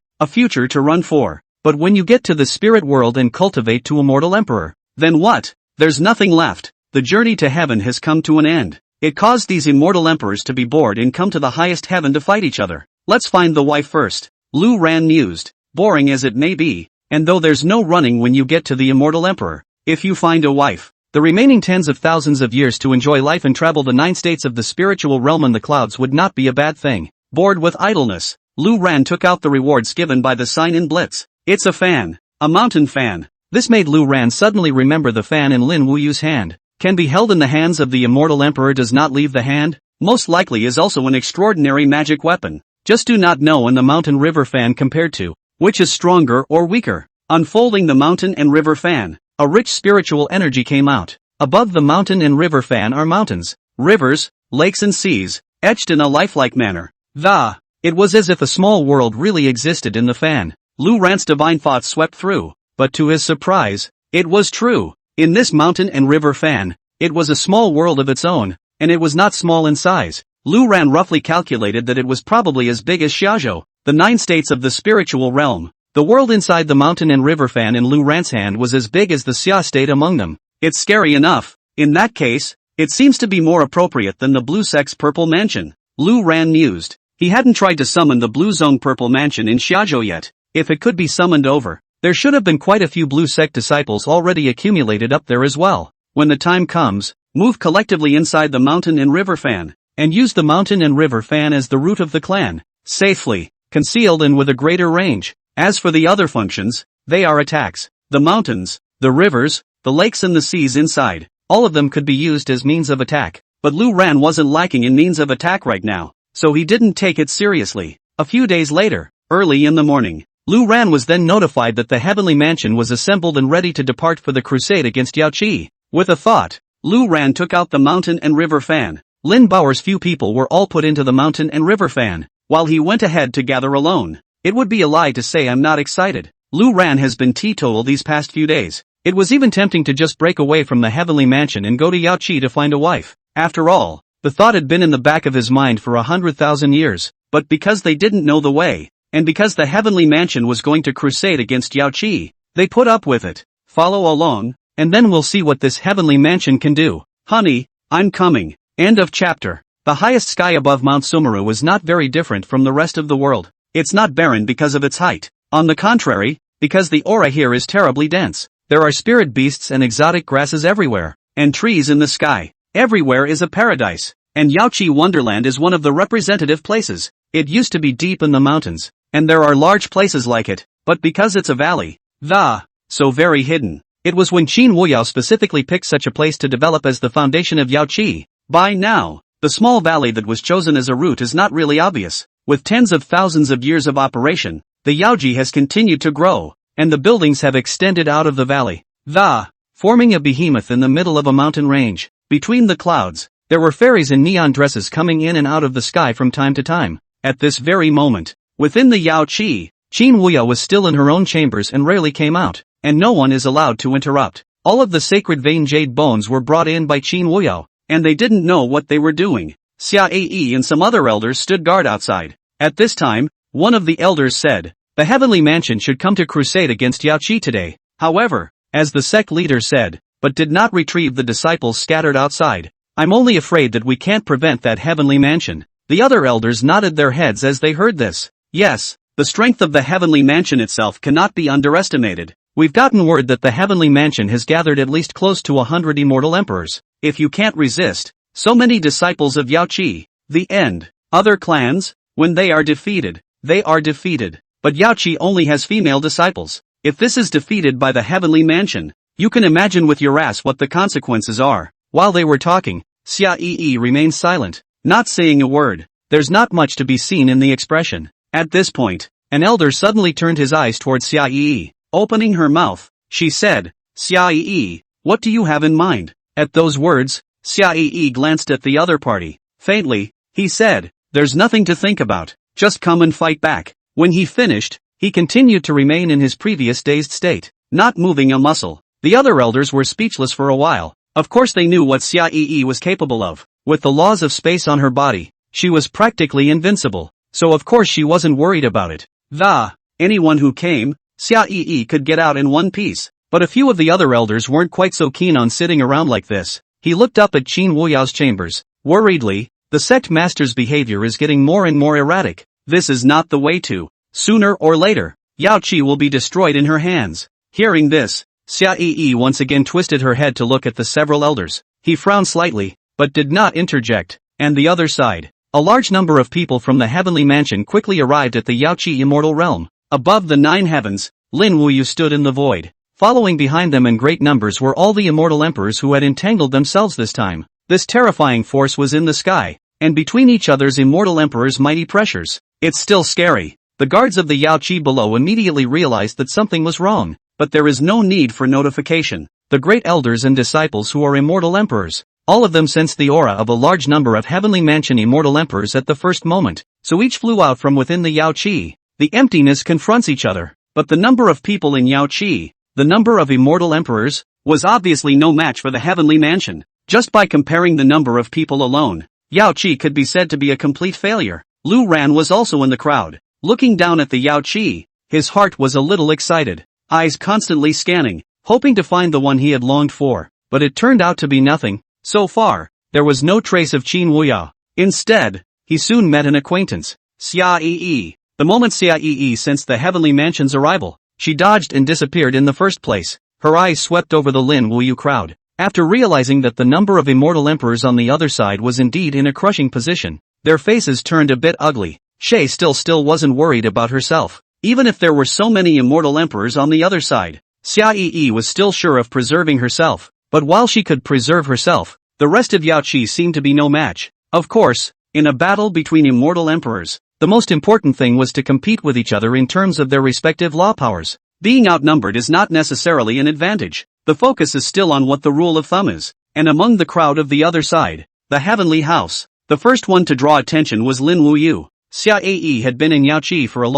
to run for. But when you get to the spirit world and cultivate to immortal emperor, then what? There's nothing left. The journey to heaven has come to an end. It caused these immortal emperors to be bored and come to the highest heaven to fight each other. Let's find the wife first. Lu Ran mused, boring as it may be, and though there's no running when you get to the immortal emperor, if you find a wife, the remaining tens of thousands of years to enjoy life and travel the 9 states of the spiritual realm and the clouds would not be a bad thing. Bored with idleness, Lu Ran took out the rewards given by the sign-in blitz. It's a fan. A mountain fan. This made Lu Ran suddenly remember the fan in Lin Wuyu's hand. Can be held in the hands of the immortal emperor does not leave the hand, most likely is also an extraordinary magic weapon. Just do not know in the mountain river fan compared to, which is stronger or weaker. Unfolding the mountain and river fan, a rich spiritual energy came out. Above the mountain and river fan are mountains, rivers, lakes and seas, etched in a lifelike manner. It was as if a small world really existed in the fan. Lu Ran's divine thoughts swept through, but to his surprise, it was true. In this mountain and river fan, it was a small world of its own, and it was not small in size. Lu Ran roughly calculated that it was probably as big as Xiaozhou, the 9 states of the spiritual realm. The world inside the mountain and river fan in Lu Ran's hand was as big as the Xia state among them. It's scary enough. In that case, it seems to be more appropriate than the Blue Sect's purple mansion. Lu Ran mused. He hadn't tried to summon the Blue Zone purple mansion in Xiaozhou yet. If it could be summoned over, there should have been quite a few Blue Sect disciples already accumulated up there as well. When the time comes, move collectively inside the mountain and river fan, and use the mountain and river fan as the root of the clan, safely, concealed and with a greater range. As for the other functions, they are attacks. The mountains, the rivers, the lakes and the seas inside, all of them could be used as means of attack. But Lu Ran wasn't lacking in means of attack right now, so he didn't take it seriously. A few days later, early in the morning, Lu Ran was then notified that the heavenly mansion was assembled and ready to depart for the crusade against Yao Qi. With a thought, Lu Ran took out the mountain and river fan. Lin Bao's few people were all put into the mountain and river fan, while he went ahead to gather alone. It would be a lie to say I'm not excited. Lu Ran has been teetotal these past few days. It was even tempting to just break away from the heavenly mansion and go to Yao Qi to find a wife. After all, the thought had been in the back of his mind for 100,000 years, but because they didn't know the way, and because the heavenly mansion was going to crusade against Yao Qi, they put up with it. Follow along, and then we'll see what this heavenly mansion can do. Honey, I'm coming. End of chapter. The highest sky above Mount Sumeru is not very different from the rest of the world. It's not barren because of its height. On the contrary, because the aura here is terribly dense, there are spirit beasts and exotic grasses everywhere, and trees in the sky. Everywhere is a paradise, and Yaoqi Wonderland is one of the representative places. It used to be deep in the mountains, and there are large places like it, but because it's a valley, so very hidden. It was when Qin Wuyao specifically picked such a place to develop as the foundation of Yaoqi. By now, the small valley that was chosen as a route is not really obvious. With tens of thousands of years of operation, the Yaoji has continued to grow, and the buildings have extended out of the valley, forming a behemoth in the middle of a mountain range. Between the clouds, there were fairies in neon dresses coming in and out of the sky from time to time. At this very moment, within the Yaoqi, Qin Wuyao was still in her own chambers and rarely came out, and no one is allowed to interrupt. All of the sacred vein jade bones were brought in by Qin Wuyao, and they didn't know what they were doing. Xia Yi and some other elders stood guard outside. At this time, one of the elders said, "The heavenly mansion should come to crusade against Yaoqi today." However, as the sect leader said, but did not retrieve the disciples scattered outside, "I'm only afraid that we can't prevent that heavenly mansion." The other elders nodded their heads as they heard this. Yes, the strength of the heavenly mansion itself cannot be underestimated. We've gotten word that the heavenly mansion has gathered at least close to 100 immortal emperors. If you can't resist so many disciples of Yaoqi, the end. Other clans, when they are defeated, they are defeated. But Yaoqi only has female disciples. If this is defeated by the heavenly mansion, you can imagine with your ass what the consequences are. While they were talking, Xia Yi remained silent, not saying a word. There's not much to be seen in the expression. At this point, an elder suddenly turned his eyes towards Xia Yi. Opening her mouth, she said, "Xia Yi, what do you have in mind?" At those words, Xia Yi glanced at the other party. Faintly, he said, "There's nothing to think about, just come and fight back." When he finished, he continued to remain in his previous dazed state, not moving a muscle. The other elders were speechless for a while. Of course they knew what Xia Yi was capable of. With the laws of space on her body, she was practically invincible, so of course she wasn't worried about it. Anyone who came, Xia Yi could get out in one piece. But a few of the other elders weren't quite so keen on sitting around like this. He looked up at Qin Wuyao's chambers. Worriedly, the sect master's behavior is getting more and more erratic. This is not the way to. Sooner or later, Yaoqi will be destroyed in her hands. Hearing this, Xia Yi once again twisted her head to look at the several elders. He frowned slightly, but did not interject. And the other side. A large number of people from the heavenly mansion quickly arrived at the Yaoqi immortal realm. Above the 9 heavens, Lin Wuyu stood in the void. Following behind them in great numbers were all the immortal emperors who had entangled themselves this time. This terrifying force was in the sky, and between each other's immortal emperors' mighty pressures. It's still scary. The guards of the Yaoqi below immediately realized that something was wrong, but there is no need for notification. The great elders and disciples who are immortal emperors, all of them sensed the aura of a large number of heavenly mansion immortal emperors at the first moment, so each flew out from within the Yaoqi. The emptiness confronts each other, but the number of people in Yaoqi, the number of immortal emperors, was obviously no match for the heavenly mansion. Just by comparing the number of people alone, Yaoqi could be said to be a complete failure. Lu Ran was also in the crowd. Looking down at the Yaoqi, his heart was a little excited, eyes constantly scanning, hoping to find the one he had longed for, but it turned out to be nothing. So far, there was no trace of Qin Wuyao. Instead, he soon met an acquaintance, Xia Yi. The moment Xia Yi sensed the heavenly mansion's arrival, she dodged and disappeared in the first place. Her eyes swept over the Lin Wuyu crowd. After realizing that the number of immortal emperors on the other side was indeed in a crushing position, their faces turned a bit ugly. Shay still wasn't worried about herself. Even if there were so many immortal emperors on the other side, Xia Yi was still sure of preserving herself. But while she could preserve herself, the rest of Yaoqi seemed to be no match. Of course, in a battle between immortal emperors, the most important thing was to compete with each other in terms of their respective law powers. Being outnumbered is not necessarily an advantage. The focus is still on what the rule of thumb is. And among the crowd of the other side, the heavenly house, the first one to draw attention was Lin Wuyu. Xia Yi had been in Yaoqi for a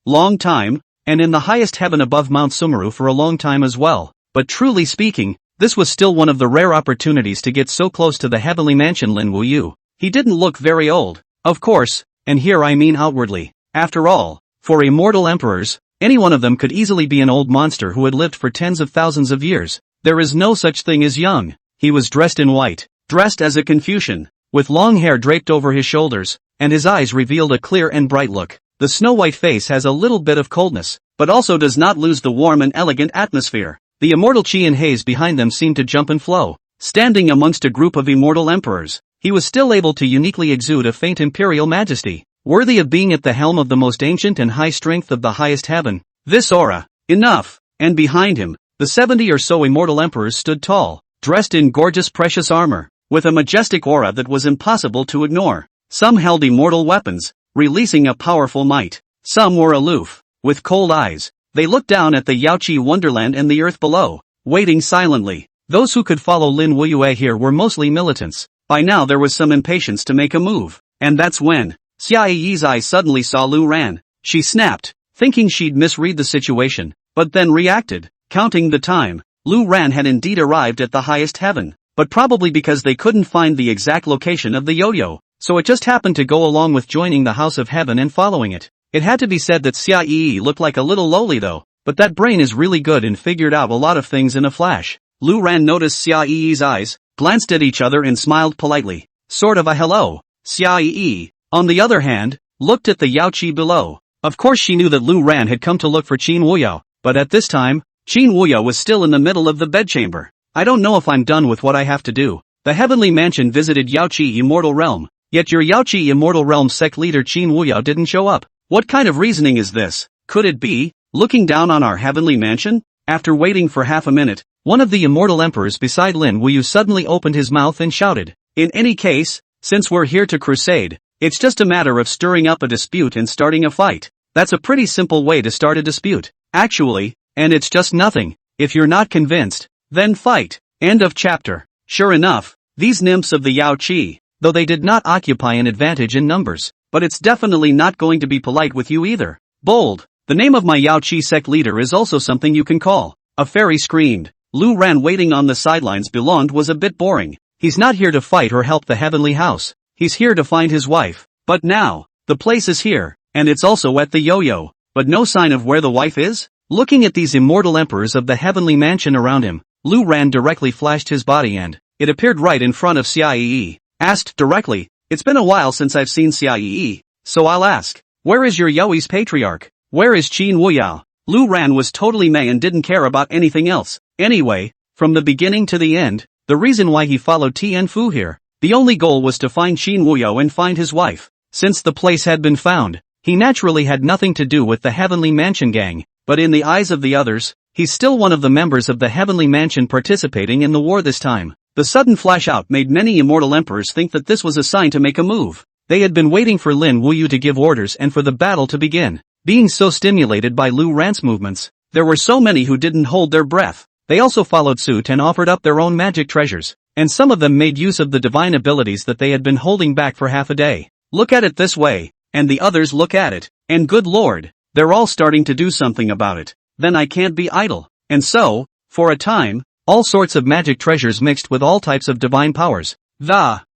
long time, and in the highest heaven above Mount Sumeru for a long time as well. But truly speaking, this was still one of the rare opportunities to get so close to the heavenly mansion Lin Wuyu. He didn't look very old, of course, and here I mean outwardly. After all, for immortal emperors, any one of them could easily be an old monster who had lived for tens of thousands of years. There is no such thing as young. He was dressed in white, dressed as a Confucian, with long hair draped over his shoulders, and his eyes revealed a clear and bright look. The snow-white face has a little bit of coldness, but also does not lose the warm and elegant atmosphere. The immortal chi and haze behind them seemed to jump and flow. Standing amongst a group of immortal emperors, he was still able to uniquely exude a faint imperial majesty, worthy of being at the helm of the most ancient and high strength of the highest heaven. This aura, enough! And behind him, the 70 or so immortal emperors stood tall, dressed in gorgeous precious armor, with a majestic aura that was impossible to ignore. Some held immortal weapons, releasing a powerful might. Some were aloof, with cold eyes. They looked down at the Yaoqi wonderland and the earth below, waiting silently. Those who could follow Lin Wuyue here were mostly militants. By now there was some impatience to make a move, and that's when Xia Yi's eyes suddenly saw Lu Ran. She snapped, thinking she'd misread the situation, but then reacted. Counting the time, Lu Ran had indeed arrived at the highest heaven, but probably because they couldn't find the exact location of the yo-yo, so it just happened to go along with joining the house of heaven and following it. It had to be said that Xia Yi looked like a little lowly though, but that brain is really good and figured out a lot of things in a flash. Lu Ran noticed Xia Yi's eyes, glanced at each other and smiled politely. Sort of a hello. Xia Yi, on the other hand, looked at the Yaoqi below. Of course she knew that Lu Ran had come to look for Qin Wuyao, but at this time, Qin Wuyao was still in the middle of the bedchamber. I don't know if I'm done with what I have to do. The heavenly mansion visited Yaoqi Immortal Realm, yet your Yaoqi Immortal Realm sect leader Qin Wuyao didn't show up. What kind of reasoning is this? Could it be looking down on our heavenly mansion? After waiting for half a minute, one of the immortal emperors beside Lin Wuyu suddenly opened his mouth and shouted, "In any case, since we're here to crusade, it's just a matter of stirring up a dispute and starting a fight. That's a pretty simple way to start a dispute, actually, and it's just nothing. If you're not convinced, then fight." End of chapter. Sure enough, these nymphs of the Yaoqi, though they did not occupy an advantage in numbers, but it's definitely not going to be polite with you either. Bold. The name of my Yaoqi sect leader is also something you can call. A fairy screamed. Lu Ran waiting on the sidelines beyond was a bit boring. He's not here to fight or help the heavenly house. He's here to find his wife. But now, the place is here, and it's also at the yo-yo. But no sign of where the wife is? Looking at these immortal emperors of the heavenly mansion around him, Lu Ran directly flashed his body and it appeared right in front of Xia Yi. Asked directly, "It's been a while since I've seen Xia Yi, so I'll ask, where is your Yoi's patriarch? Where is Qin Wuyao?" Lu Ran was totally meh and didn't care about anything else. Anyway, from the beginning to the end, the reason why he followed Tian Fu here, the only goal was to find Qin Wuyao and find his wife. Since the place had been found, he naturally had nothing to do with the Heavenly Mansion gang, but in the eyes of the others, he's still one of the members of the Heavenly Mansion participating in the war this time. The sudden flash out made many immortal emperors think that this was a sign to make a move. They had been waiting for Lin Wuyu to give orders and for the battle to begin. Being so stimulated by Lu Ran's movements, there were so many who didn't hold their breath. They also followed suit and offered up their own magic treasures, and some of them made use of the divine abilities that they had been holding back for half a day. Look at it this way, and the others look at it, and good lord, they're all starting to do something about it. Then I can't be idle. And so, for a time, all sorts of magic treasures mixed with all types of divine powers.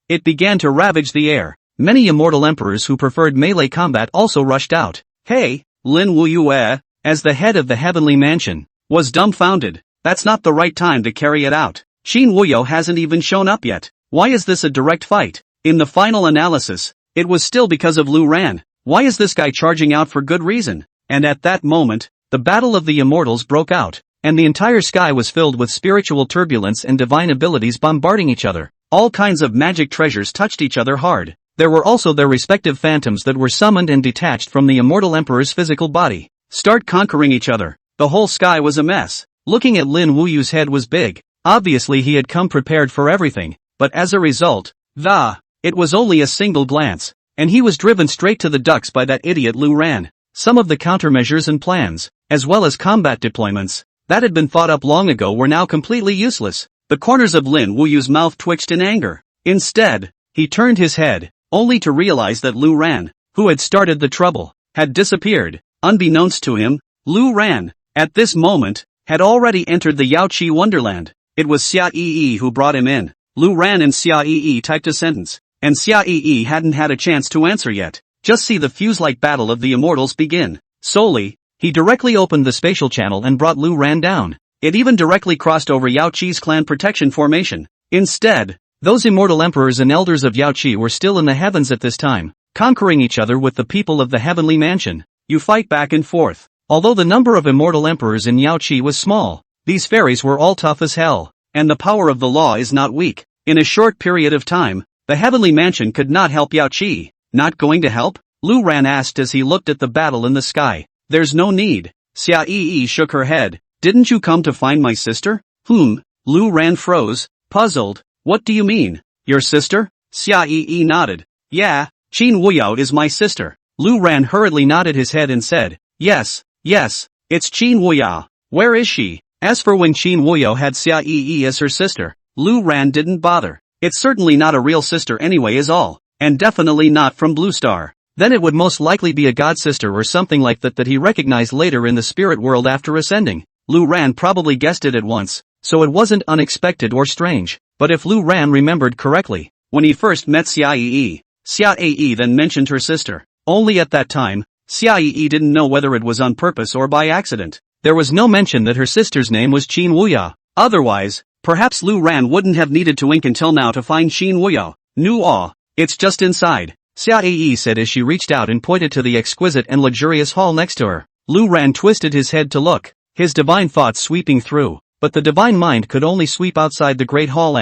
It began to ravage the air. Many immortal emperors who preferred melee combat also rushed out. Hey, Lin Wuyue, as the head of the heavenly mansion, was dumbfounded. That's not the right time to carry it out. Qin Wuyao hasn't even shown up yet. Why is this a direct fight? In the final analysis, it was still because of Lu Ran. Why is this guy charging out for good reason? And at that moment, the battle of the immortals broke out, and the entire sky was filled with spiritual turbulence and divine abilities bombarding each other. All kinds of magic treasures touched each other hard. There were also their respective phantoms that were summoned and detached from the immortal emperor's physical body. Start conquering each other. The whole sky was a mess. Looking at Lin Wuyu's head was big. Obviously he had come prepared for everything, but as a result, it was only a single glance, and he was driven straight to the ducks by that idiot Lu Ran. Some of the countermeasures and plans, as well as combat deployments, that had been thought up long ago were now completely useless. The corners of Lin Wuyu's mouth twitched in anger. Instead, he turned his head, only to realize that Lu Ran, who had started the trouble, had disappeared. Unbeknownst to him, Lu Ran, at this moment, had already entered the Yaoqi Wonderland. It was Xia Yi who brought him in. Lu Ran and Xia Yi typed a sentence, and Xia Yi hadn't had a chance to answer yet. Just see the fuse-like battle of the immortals begin. Solely, he directly opened the spatial channel and brought Lu Ran down. It even directly crossed over Yaoqi's clan protection formation. Instead, those immortal emperors and elders of Yaoqi were still in the heavens at this time, conquering each other with the people of the heavenly mansion. You fight back and forth. Although the number of immortal emperors in Yaoqi was small, these fairies were all tough as hell, and the power of the law is not weak. In a short period of time, the heavenly mansion could not help Yaoqi. Not going to help? Lu Ran asked as he looked at the battle in the sky. There's no need. Xia Yi shook her head. Didn't you come to find my sister? Lu Ran froze, puzzled. What do you mean? Your sister? Xia Yi nodded. Yeah, Qin Wuyao is my sister. Lu Ran hurriedly nodded his head and said, Yes, it's Qin Wuyao. Where is she? As for when Qin Wuyao had Xia Yi as her sister, Lu Ran didn't bother. It's certainly not a real sister anyway is all, and definitely not from Blue Star. Then it would most likely be a god sister or something like that he recognized later in the spirit world after ascending. Lu Ran probably guessed it at once, so it wasn't unexpected or strange. But if Lu Ran remembered correctly, when he first met Xia Yi then mentioned her sister. Only at that time, Xia Yi didn't know whether it was on purpose or by accident. There was no mention that her sister's name was Qin Wuyao. Otherwise, perhaps Lu Ran wouldn't have needed to wink until now to find Qin Wuyao. It's just inside, Xia Yi said as she reached out and pointed to the exquisite and luxurious hall next to her. Lu Ran twisted his head to look, his divine thoughts sweeping through, but the divine mind could only sweep outside the Great Hall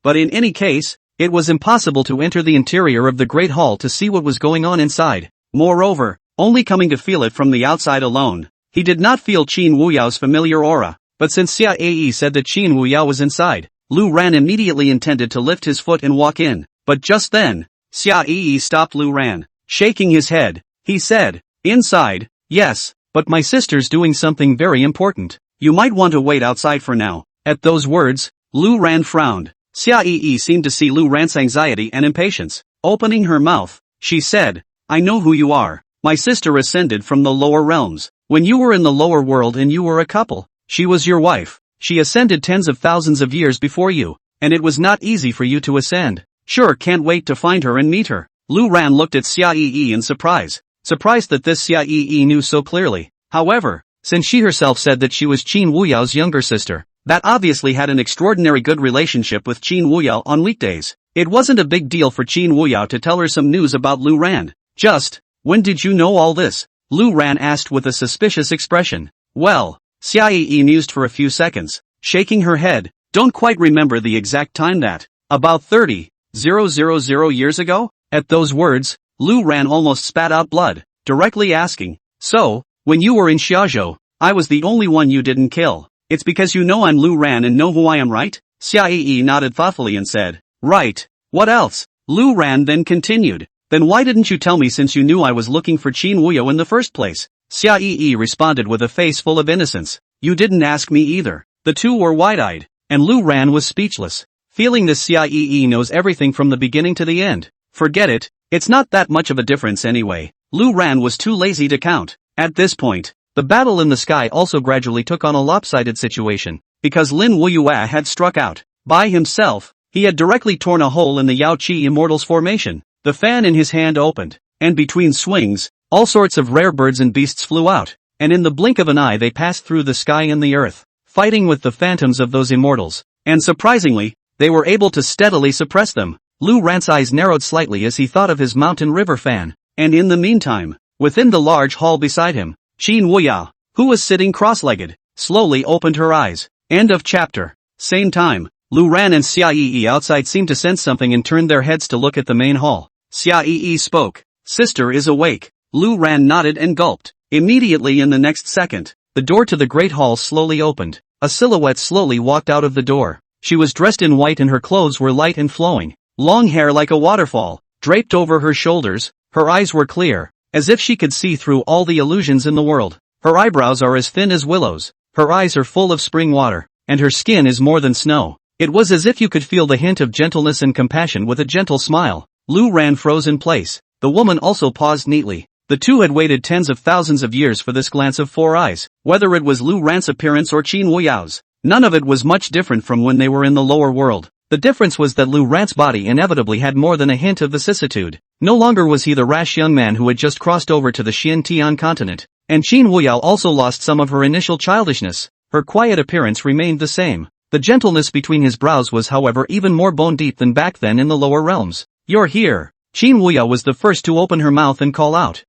but in any case, it was impossible to enter the interior of the Great Hall to see what was going on inside. Moreover, only coming to feel it from the outside alone, he did not feel Qin Wuyao's familiar aura. But since Xia Yi said that Qin Wuyao was inside, Lu Ran immediately intended to lift his foot and walk in. But just then, Xia Yi stopped Lu Ran. Shaking his head, he said, Inside, yes, but my sister's doing something very important. You might want to wait outside for now. At those words, Lu Ran frowned. Xia Yi seemed to see Lu Ran's anxiety and impatience. Opening her mouth, she said, I know who you are. My sister ascended from the lower realms. When you were in the lower world and you were a couple, she was your wife. She ascended tens of thousands of years before you, and it was not easy for you to ascend. Sure, can't wait to find her and meet her. Lu Ran looked at Xia Yi in surprise. Surprised that this Xia Yi knew so clearly. However, since she herself said that she was Qin Wuyao's younger sister, that obviously had an extraordinary good relationship with Qin Wuyao on weekdays. It wasn't a big deal for Qin Wuyao to tell her some news about Lu Ran. Just, when did you know all this? Lu Ran asked with a suspicious expression. Well, Xia Yi mused for a few seconds, shaking her head. Don't quite remember the exact time that. About 30,000 years ago? At those words, Lu Ran almost spat out blood, directly asking, So, when you were in Xiaozhou, I was the only one you didn't kill. It's because you know I'm Lu Ran and know who I am, right? Xia Yi nodded thoughtfully and said, Right. What else? Lu Ran then continued. Then why didn't you tell me since you knew I was looking for Qin Wuyao in the first place? Xia Yi responded with a face full of innocence. You didn't ask me either. The two were wide-eyed, and Lu Ran was speechless. Feeling this Xia Yi knows everything from the beginning to the end. Forget it, it's not that much of a difference anyway. Lu Ran was too lazy to count. At this point, the battle in the sky also gradually took on a lopsided situation, because Lin Wuyue had struck out. By himself, he had directly torn a hole in the Yaoqi Immortals formation. The fan in his hand opened, and between swings, all sorts of rare birds and beasts flew out, and in the blink of an eye they passed through the sky and the earth, fighting with the phantoms of those immortals, and surprisingly, they were able to steadily suppress them. Lu Ran's eyes narrowed slightly as he thought of his mountain river fan, and in the meantime, within the large hall beside him, Qin Wuyao, who was sitting cross-legged, slowly opened her eyes. End of chapter. Same time, Lu Ran and Xia Yi outside seemed to sense something and turned their heads to look at the main hall. Xia Yi spoke. Sister is awake. Lu Ran nodded and gulped. Immediately in the next second, the door to the great hall slowly opened. A silhouette slowly walked out of the door. She was dressed in white and her clothes were light and flowing. Long hair like a waterfall, draped over her shoulders, her eyes were clear, as if she could see through all the illusions in the world. Her eyebrows are as thin as willows, her eyes are full of spring water, and her skin is more than snow. It was as if you could feel the hint of gentleness and compassion with a gentle smile. Lu Ran froze in place. The woman also paused neatly. The two had waited tens of thousands of years for this glance of four eyes. Whether it was Lu Ran's appearance or Qin Wuyao's, none of it was much different from when they were in the lower world. The difference was that Lu Ran's body inevitably had more than a hint of vicissitude. No longer was he the rash young man who had just crossed over to the Xian-Tian continent, and Qin Wuyao also lost some of her initial childishness. Her quiet appearance remained the same. The gentleness between his brows was however even more bone-deep than back then in the lower realms. You're here. Qin Wuyao was the first to open her mouth and call out.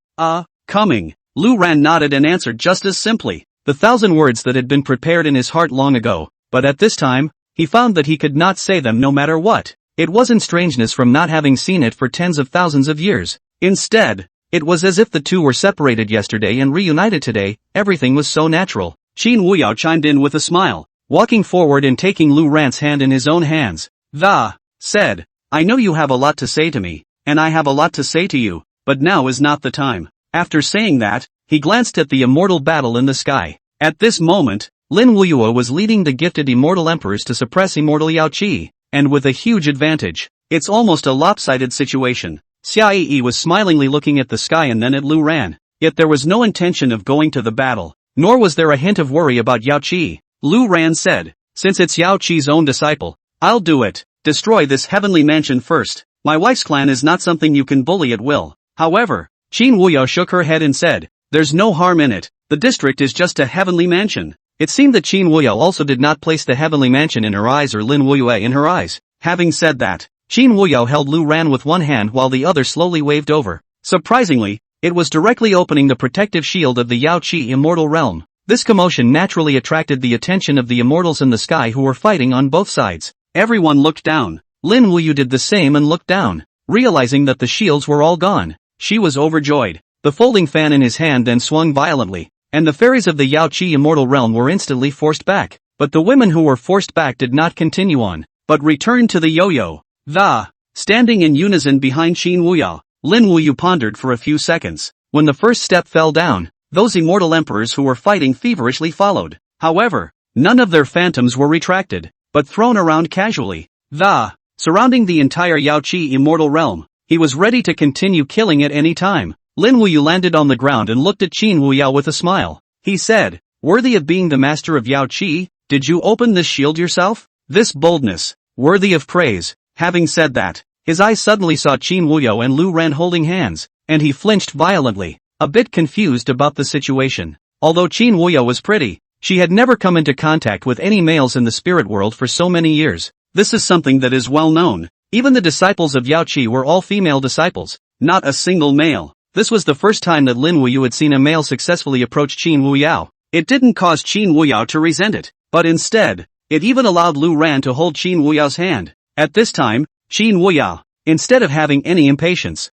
Coming. Lu Ran nodded and answered just as simply. The 1,000 words that had been prepared in his heart long ago, but at this time, he found that he could not say them no matter what. It wasn't strangeness from not having seen it for tens of thousands of years. Instead, it was as if the two were separated yesterday and reunited today. Everything was so natural. Qin Wuyao chimed in with a smile, walking forward and taking Lu Ran's hand in his own hands. Said, I know you have a lot to say to me, and I have a lot to say to you, but now is not the time. After saying that, he glanced at the immortal battle in the sky. At this moment, Lin Wuyuo was leading the gifted immortal emperors to suppress immortal Yao Qi, and with a huge advantage. It's almost a lopsided situation. Xia Yi was smilingly looking at the sky and then at Lu Ran, yet there was no intention of going to the battle, nor was there a hint of worry about Yao Qi. Lu Ran said, since it's Yao Qi's own disciple, I'll do it. Destroy this heavenly mansion first. My wife's clan is not something you can bully at will. However, Qin Wuyao shook her head and said, there's no harm in it. The district is just a heavenly mansion. It seemed that Qin Wuyao also did not place the heavenly mansion in her eyes or Lin Wuyue in her eyes. Having said that, Qin Wuyao held Lu Ran with one hand while the other slowly waved over. Surprisingly, it was directly opening the protective shield of the Yao Qi immortal realm. This commotion naturally attracted the attention of the immortals in the sky who were fighting on both sides. Everyone looked down. Lin Wuyu did the same and looked down. Realizing that the shields were all gone, she was overjoyed. The folding fan in his hand then swung violently, and the fairies of the Yao Qi immortal realm were instantly forced back. But the women who were forced back did not continue on, but returned to the yo-yo. Standing in unison behind Qin Wuyao, Lin Wuyu pondered for a few seconds. When the first step fell down, those immortal emperors who were fighting feverishly followed. However, none of their phantoms were retracted, but thrown around casually. Surrounding the entire Yao Qi immortal realm, he was ready to continue killing at any time. Lin Wuyu landed on the ground and looked at Qin Wuyao with a smile. He said, worthy of being the master of Yao Qi, did you open this shield yourself? This boldness, worthy of praise. Having said that, his eyes suddenly saw Qin Wuyao and Lu Ran holding hands, and he flinched violently, a bit confused about the situation. Although Qin Wuyao was pretty, she had never come into contact with any males in the spirit world for so many years. This is something that is well known. Even the disciples of Yao Qi were all female disciples, not a single male. This was the first time that Lin Wuyu had seen a male successfully approach Qin Wuyao. It didn't cause Qin Wuyao to resent it, but instead, it even allowed Lu Ran to hold Qin Wuyao's hand. At this time, Qin Wuyao, instead of having any impatience,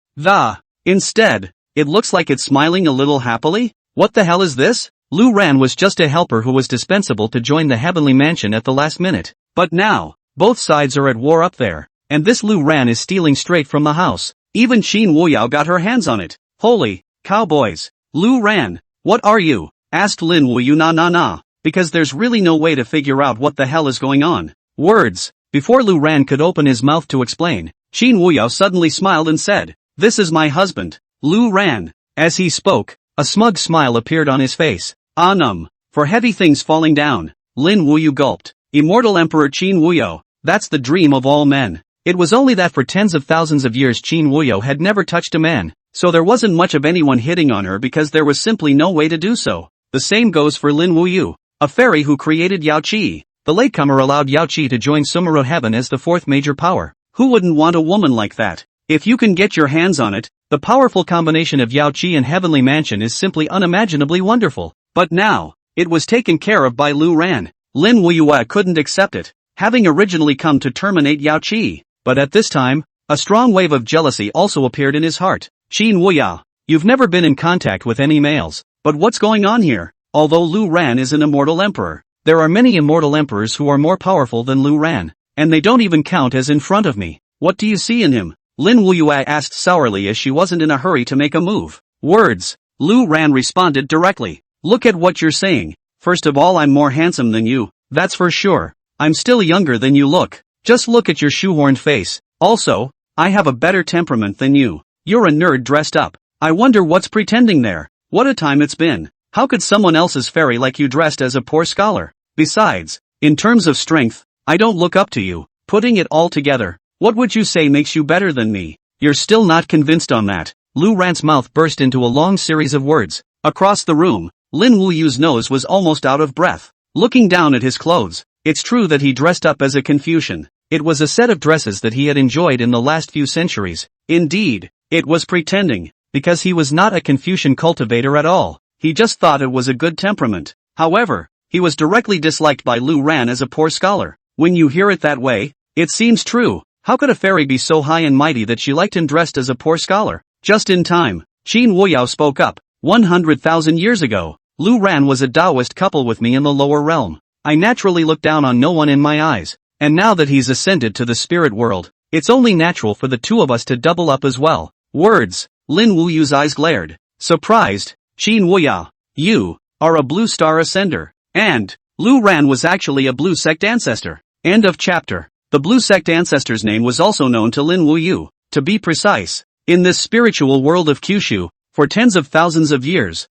instead, it looks like it's smiling a little happily? What the hell is this? Lu Ran was just a helper who was dispensable to join the heavenly mansion at the last minute. But now, both sides are at war up there, and this Lu Ran is stealing straight from the house. Even Qin Wuyao got her hands on it. Holy cowboys. Lu Ran, what are you? Asked Lin Wuyu because there's really no way to figure out what the hell is going on. Words. Before Lu Ran could open his mouth to explain, Qin Wuyao suddenly smiled and said, this is my husband, Lu Ran. As he spoke, a smug smile appeared on his face. For heavy things falling down, Lin Wuyu gulped. Immortal Emperor Qin Wuyao, that's the dream of all men. It was only that for tens of thousands of years Qin Wuyao had never touched a man, so there wasn't much of anyone hitting on her because there was simply no way to do so. The same goes for Lin Wuyu, a fairy who created Yao Qi. The latecomer allowed Yao Qi to join Sumeru Heaven as the fourth major power. Who wouldn't want a woman like that? If you can get your hands on it, the powerful combination of Yao Qi and Heavenly Mansion is simply unimaginably wonderful. But now, it was taken care of by Lu Ran. Lin Wuyu couldn't accept it, having originally come to terminate Yao Qi. But at this time, a strong wave of jealousy also appeared in his heart. Qin Wuyao, you've never been in contact with any males, but what's going on here? Although Lu Ran is an immortal emperor, there are many immortal emperors who are more powerful than Lu Ran, and they don't even count as in front of me. What do you see in him? Lin Wuyu asked sourly as she wasn't in a hurry to make a move. Words. Lu Ran responded directly. Look at what you're saying. First of all, I'm more handsome than you, that's for sure. I'm still younger than you look. Just look at your shoehorned face. Also, I have a better temperament than you. You're a nerd dressed up. I wonder what's pretending there. What a time it's been. How could someone else's fairy like you dressed as a poor scholar? Besides, in terms of strength, I don't look up to you. Putting it all together, what would you say makes you better than me? You're still not convinced on that. Lu Ran's mouth burst into a long series of words. Across the room, Lin Wuyu's nose was almost out of breath. Looking down at his clothes, it's true that he dressed up as a Confucian. It was a set of dresses that he had enjoyed in the last few centuries. Indeed, it was pretending. because he was not a Confucian cultivator at all. He just thought it was a good temperament. However, he was directly disliked by Lu Ran as a poor scholar. When you hear it that way, it seems true. How could a fairy be so high and mighty that she liked him dressed as a poor scholar? Just in time, Qin Wuyao spoke up. 100,000 years ago, Lu Ran was a Taoist couple with me in the lower realm. I naturally looked down on no one in my eyes. And now that he's ascended to the spirit world, it's only natural for the two of us to double up as well. Words. Lin Wuyu's eyes glared. Surprised, Qin Wuyao, you are a blue star ascender. And Lu Ran was actually a blue sect ancestor. End of chapter. The blue sect ancestor's name was also known to Lin Wuyu. To be precise, in this spiritual world of Kyushu, for tens of thousands of years,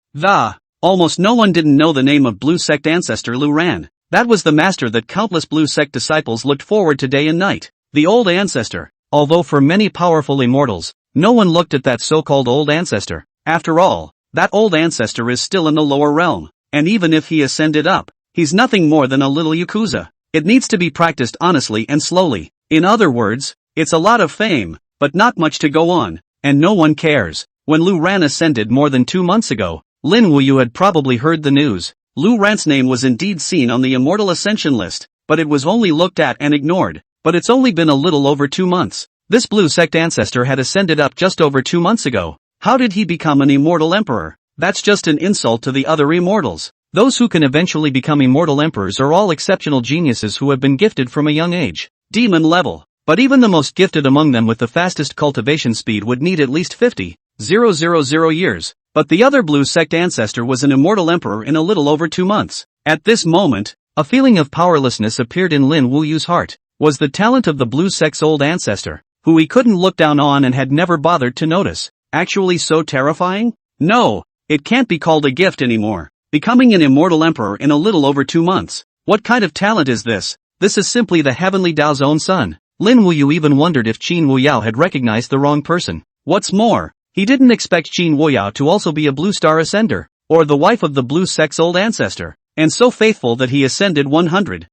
almost no one didn't know the name of blue sect ancestor Lu Ran. That was the master that countless blue sect disciples looked forward to day and night. The old ancestor. Although for many powerful immortals, no one looked at that so-called old ancestor. After all, that old ancestor is still in the lower realm. And even if he ascended up, he's nothing more than a little yakuza. It needs to be practiced honestly and slowly. In other words, it's a lot of fame, but not much to go on. And no one cares. When Lu Ran ascended more than 2 months ago, Lin Wuyu had probably heard the news. Lu Ran's name was indeed seen on the Immortal Ascension list, but it was only looked at and ignored. But it's only been a little over 2 months. This blue sect ancestor had ascended up just over 2 months ago. How did he become an immortal emperor? That's just an insult to the other immortals. Those who can eventually become immortal emperors are all exceptional geniuses who have been gifted from a young age. Demon level. But even the most gifted among them with the fastest cultivation speed would need at least 50,000 years. But the other blue sect ancestor was an immortal emperor in a little over 2 months. At this moment, a feeling of powerlessness appeared in Lin Wuyu's heart. Was the talent of the blue sect's old ancestor, who he couldn't look down on and had never bothered to notice, actually so terrifying? No, it can't be called a gift anymore. Becoming an immortal emperor in a little over 2 months. What kind of talent is this? This is simply the heavenly Tao's own son. Lin Wuyu even wondered if Qin Wuyao had recognized the wrong person. What's more, he didn't expect Qin Wuyao to also be a blue star ascender, or the wife of the blue sect's old ancestor, and so faithful that he ascended 100,000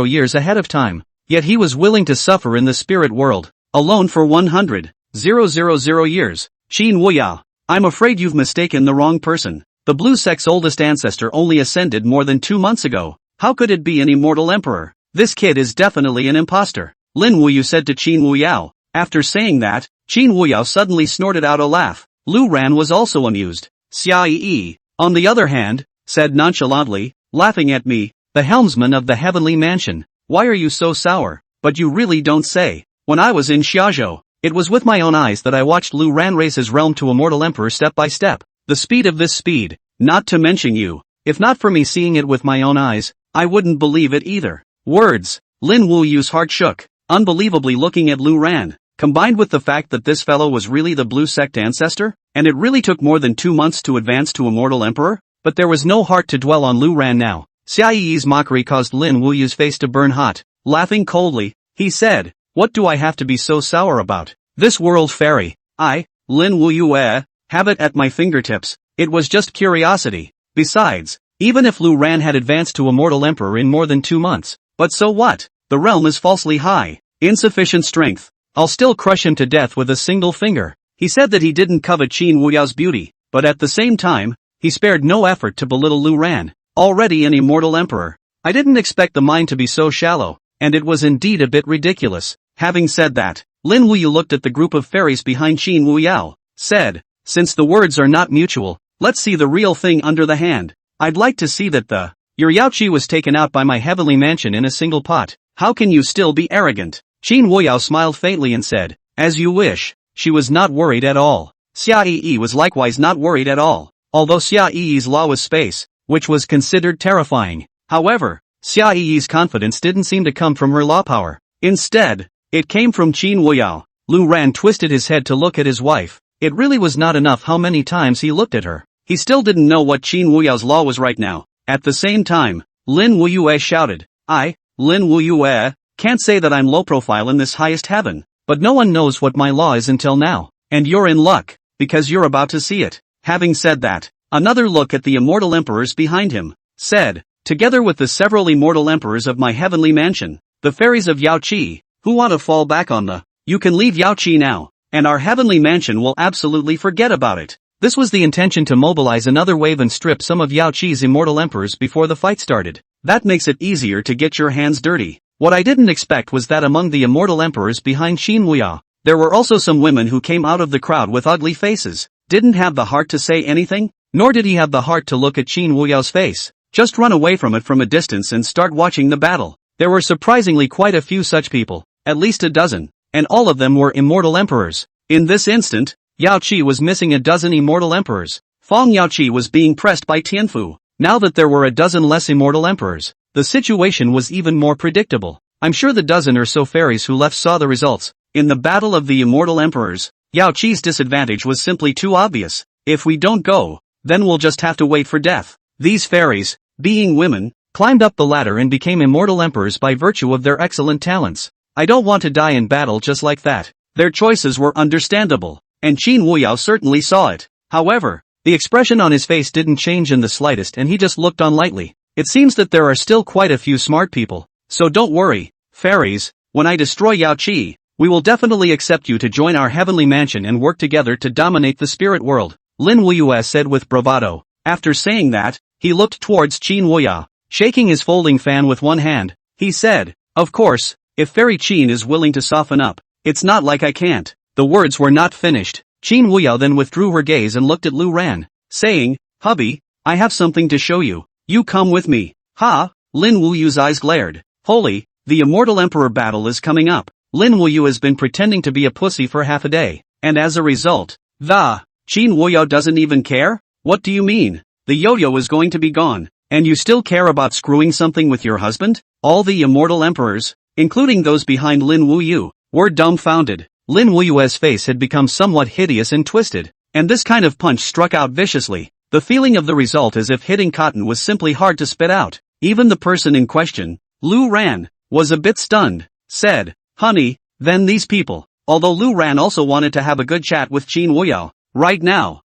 years ahead of time. Yet he was willing to suffer in the spirit world, alone for 100,000 years. Qin Wuyao, I'm afraid you've mistaken the wrong person. The blue sect's oldest ancestor only ascended more than 2 months ago. How could it be an immortal emperor? This kid is definitely an imposter, Lin Wuyu said to Qin Wuyao. After saying that, Qin Wuyao suddenly snorted out a laugh. Lu Ran was also amused. Xia Yi, on the other hand, said nonchalantly, laughing at me, the helmsman of the heavenly mansion. Why are you so sour? But you really don't say. When I was in Xiazhou, it was with my own eyes that I watched Lu Ran raise his realm to immortal emperor step by step. The speed of this speed, not to mention you. If not for me seeing it with my own eyes, I wouldn't believe it either. Words. Lin Wuyu's heart shook, unbelievably looking at Lu Ran, combined with the fact that this fellow was really the blue sect ancestor, and it really took more than 2 months to advance to immortal emperor, but there was no heart to dwell on Lu Ran now. Xia Yi's mockery caused Lin Wuyu's face to burn hot. Laughing coldly, he said, what do I have to be so sour about? This world fairy, I, Lin Wuyu, have it at my fingertips. It was just curiosity. Besides, even if Lu Ran had advanced to immortal emperor in more than 2 months, but so what? The realm is falsely high. Insufficient strength. I'll still crush him to death with a single finger. He said that he didn't covet Qin Wuyao's beauty, but at the same time, he spared no effort to belittle Lu Ran, already an immortal emperor. I didn't expect the mind to be so shallow, and it was indeed a bit ridiculous. Having said that, Lin Wuyu looked at the group of fairies behind Qin Wuyao, said, since the words are not mutual, let's see the real thing under the hand. I'd like to see that your Yaoqi was taken out by my heavenly mansion in a single pot. How can you still be arrogant? Qin Wuyao smiled faintly and said, as you wish. She was not worried at all. Xia Yi was likewise not worried at all, although Xia Yi's law was space, which was considered terrifying. However, Xia Yi's confidence didn't seem to come from her law power. Instead, it came from Qin Wuyao. Lu Ran twisted his head to look at his wife. It really was not enough how many times he looked at her. He still didn't know what Qin Wuyao's law was right now. At the same time, Lin Wuyu shouted, I, Lin Wuyu, can't say that I'm low profile in this highest heaven, but no one knows what my law is until now, and you're in luck, because you're about to see it. Having said that, another look at the immortal emperors behind him, said, together with the several immortal emperors of my heavenly mansion, the fairies of Yaoqi, who want to fall back on you can leave Yaoqi now, and our heavenly mansion will absolutely forget about it. This was the intention to mobilize another wave and strip some of Yao Qi's immortal emperors before the fight started. That makes it easier to get your hands dirty. What I didn't expect was that among the immortal emperors behind Qin Wuya, there were also some women who came out of the crowd with ugly faces, didn't have the heart to say anything, nor did he have the heart to look at Qin Wuya's face, just run away from it from a distance and start watching the battle. There were surprisingly quite a few such people, at least a dozen, and all of them were immortal emperors. In this instant, Yao Qi was missing a dozen immortal emperors. Feng Yao Qi was being pressed by Tianfu. Now that there were a dozen less immortal emperors, the situation was even more predictable. I'm sure the dozen or so fairies who left saw the results. In the battle of the immortal emperors, Yao Qi's disadvantage was simply too obvious. If we don't go, then we'll just have to wait for death. These fairies, being women, climbed up the ladder and became immortal emperors by virtue of their excellent talents. I don't want to die in battle just like that. Their choices were understandable, and Qin Wuyao certainly saw it. However, the expression on his face didn't change in the slightest and he just looked on lightly. It seems that there are still quite a few smart people, so don't worry, fairies, when I destroy Yao Qi, we will definitely accept you to join our heavenly mansion and work together to dominate the spirit world, Lin Wuyue said with bravado. After saying that, he looked towards Qin Wuya, shaking his folding fan with one hand. He said, of course, if Fairy Qin is willing to soften up, it's not like I can't. The words were not finished. Qin Wuya then withdrew her gaze and looked at Lu Ran, saying, hubby, I have something to show you. You come with me. Ha! Lin Wuyu's eyes glared. Holy, the immortal emperor battle is coming up. Lin Wuyu has been pretending to be a pussy for half a day, and as a result, Qin Wuyo doesn't even care? What do you mean? The yo-yo is going to be gone, and you still care about screwing something with your husband? All the immortal emperors, including those behind Lin Wuyu, were dumbfounded. Lin Wuyue's face had become somewhat hideous and twisted, and this kind of punch struck out viciously. The feeling of the result as if hitting cotton was simply hard to spit out. Even the person in question, Lu Ran, was a bit stunned, said, honey, then these people. Although Lu Ran also wanted to have a good chat with Qin Wuyao. Right now,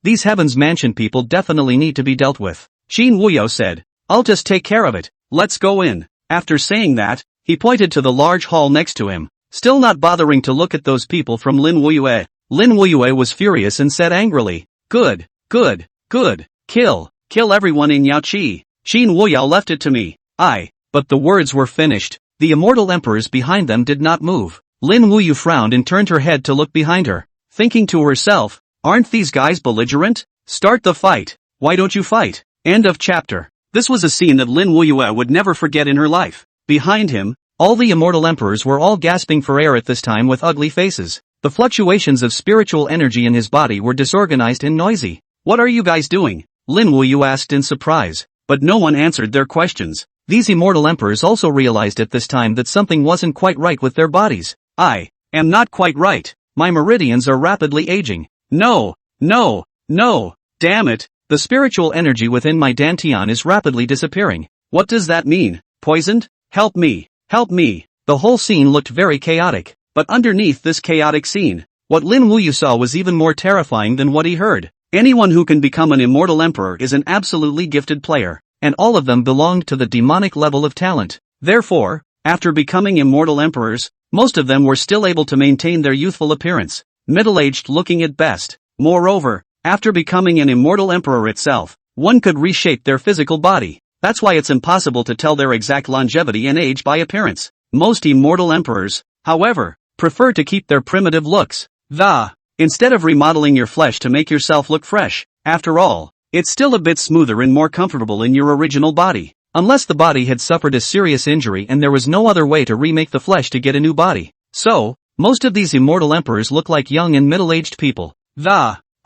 these Heaven's Mansion people definitely need to be dealt with. Qin Wuyao said, I'll just take care of it, let's go in. After saying that, he pointed to the large hall next to him, still not bothering to look at those people from Lin Wuyue. Lin Wuyue was furious and said angrily, good. Kill everyone in Yao Qi. Qin Wuyao left it to me. But the words were finished. The immortal emperors behind them did not move. Lin Wuyu frowned and turned her head to look behind her, thinking to herself, aren't these guys belligerent? Start the fight. Why don't you fight? End of chapter. This was a scene that Lin Wuyue would never forget in her life. Behind him, all the immortal emperors were all gasping for air at this time with ugly faces. The fluctuations of spiritual energy in his body were disorganized and noisy. What are you guys doing? Lin Wuyu asked in surprise, but no one answered their questions. These immortal emperors also realized at this time that something wasn't quite right with their bodies. I am not quite right. My meridians are rapidly aging. No, damn it, the spiritual energy within my dantian is rapidly disappearing. What does that mean? Poisoned? Help me. The whole scene looked very chaotic, but underneath this chaotic scene, what Lin Wuyu saw was even more terrifying than what he heard. Anyone who can become an immortal emperor is an absolutely gifted player, and all of them belonged to the demonic level of talent. Therefore, after becoming immortal emperors, most of them were still able to maintain their youthful appearance, middle-aged looking at best. Moreover, after becoming an immortal emperor itself, one could reshape their physical body. That's why it's impossible to tell their exact longevity and age by appearance. Most immortal emperors, however, prefer to keep their primitive looks. Instead of remodeling your flesh to make yourself look fresh, after all, it's still a bit smoother and more comfortable in your original body. Unless the body had suffered a serious injury and there was no other way to remake the flesh to get a new body. So, most of these immortal emperors look like young and middle-aged people.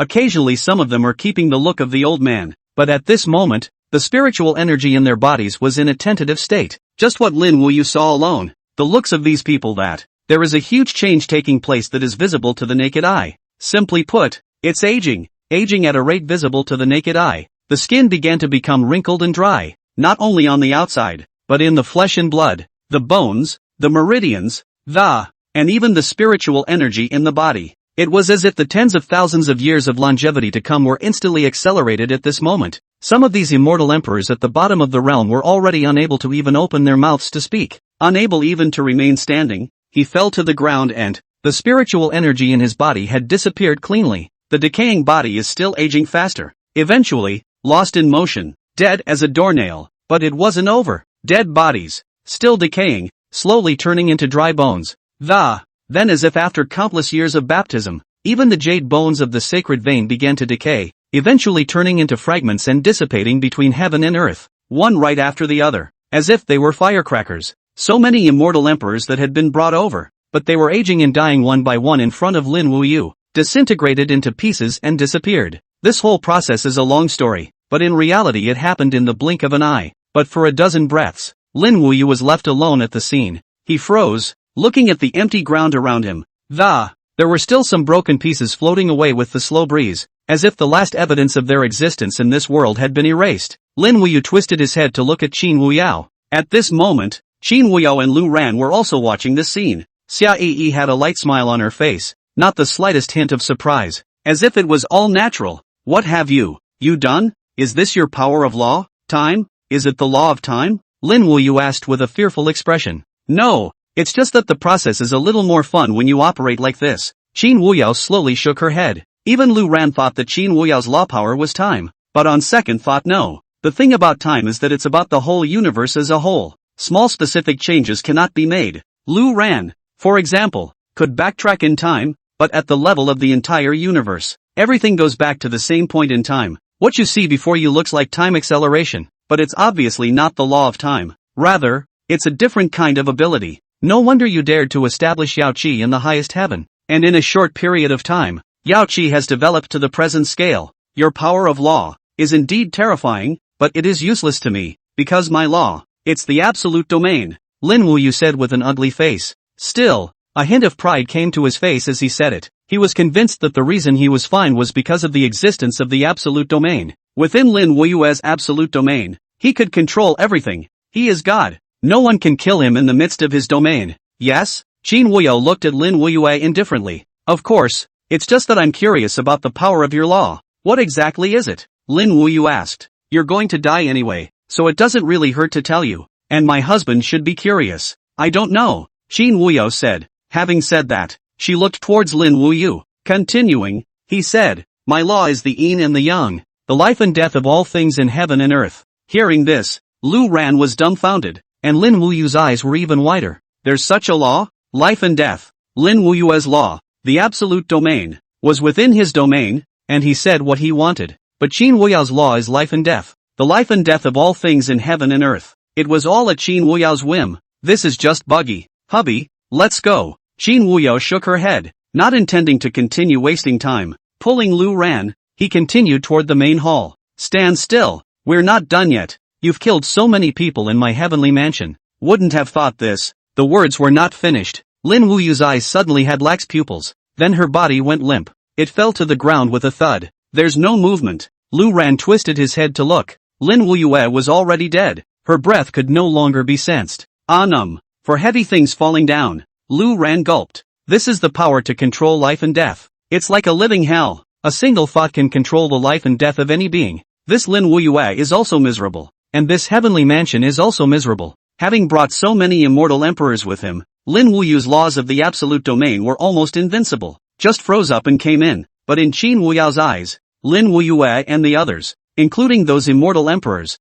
Occasionally some of them are keeping the look of the old man, but at this moment, the spiritual energy in their bodies was in a tentative state. Just what Lin Wuyu saw alone. The looks of these people that there is a huge change taking place that is visible to the naked eye. Simply put, it's aging at a rate visible to the naked eye. The skin began to become wrinkled and dry, not only on the outside, but in the flesh and blood, the bones, the meridians, and even the spiritual energy in the body. It was as if the tens of thousands of years of longevity to come were instantly accelerated at this moment. Some of these immortal emperors at the bottom of the realm were already unable to even open their mouths to speak. Unable even to remain standing, he fell to the ground and, The spiritual energy in his body had disappeared cleanly. The decaying body is still aging faster. Eventually, lost in motion, dead as a doornail. But it wasn't over. Dead bodies, still decaying, slowly turning into dry bones. Then as if after countless years of baptism, even the jade bones of the sacred vein began to decay, eventually turning into fragments and dissipating between heaven and earth, one right after the other, as if they were firecrackers. So many immortal emperors that had been brought over, but they were aging and dying one by one in front of Lin Wuyu, disintegrated into pieces and disappeared. This whole process is a long story, but in reality it happened in the blink of an eye. But for a dozen breaths, Lin Wuyu was left alone at the scene. He froze, looking at the empty ground around him. There were still some broken pieces floating away with the slow breeze, as if the last evidence of their existence in this world had been erased. Lin Wuyu twisted his head to look at Qin Wuyao. At this moment, Qin Wuyao and Lu Ran were also watching this scene. Xia Yi had a light smile on her face, not the slightest hint of surprise, as if it was all natural. What have you done? Is this your power of law? Time? Is it the law of time? Lin Wuyu asked with a fearful expression. No, it's just that the process is a little more fun when you operate like this. Qin Wuyao slowly shook her head. Even Lu Ran thought that Qin Wuyao's law power was time, but on second thought no. The thing about time is that it's about the whole universe as a whole. Small specific changes cannot be made. Lu Ran, for example, could backtrack in time, but at the level of the entire universe, everything goes back to the same point in time. What you see before you looks like time acceleration, but it's obviously not the law of time. Rather, it's a different kind of ability. No wonder you dared to establish Yao Qi in the highest heaven, and in a short period of time, Yao Qi has developed to the present scale. Your power of law is indeed terrifying, but it is useless to me, because my law, it's the absolute domain, Lin Wuyu said with an ugly face. Still, a hint of pride came to his face as he said it. He was convinced that the reason he was fine was because of the existence of the absolute domain. Within Lin Wuyue's absolute domain, he could control everything. He is God. No one can kill him in the midst of his domain. Yes? Qin Wuyao looked at Lin Wuyue indifferently. Of course, it's just that I'm curious about the power of your law. What exactly is it? Lin Wuyu asked. You're going to die anyway, so it doesn't really hurt to tell you. And my husband should be curious. I don't know, Qin Wuyao said. Having said that, she looked towards Lin Wuyu. Continuing, he said, my law is the yin and the yang, the life and death of all things in heaven and earth. Hearing this, Lu Ran was dumbfounded, and Lin Wuyu's eyes were even wider. There's such a law? Life and death. Lin Wuyue's law, the absolute domain, was within his domain, and he said what he wanted. But Qin Wuyao's law is life and death, the life and death of all things in heaven and earth. It was all at Qin Wuyao's whim. This is just buggy. Hubby, let's go. Qin Wuyao shook her head, not intending to continue wasting time. Pulling Lu Ran, he continued toward the main hall. Stand still, we're not done yet. You've killed so many people in my heavenly mansion. Wouldn't have thought this. The words were not finished. Lin Wuyu's eyes suddenly had lax pupils. Then her body went limp. It fell to the ground with a thud. There's no movement. Lu Ran twisted his head to look. Lin Wuyue was already dead. Her breath could no longer be sensed. For heavy things falling down. Lu Ran gulped. This is the power to control life and death. It's like a living hell. A single thought can control the life and death of any being. This Lin Wuyue is also miserable. And this heavenly mansion is also miserable. Having brought so many immortal emperors with him, Lin Wuyu's laws of the absolute domain were almost invincible. Just froze up and came in. But in Qin Wuyao's eyes, Lin Wuyue and the others, including those immortal emperors,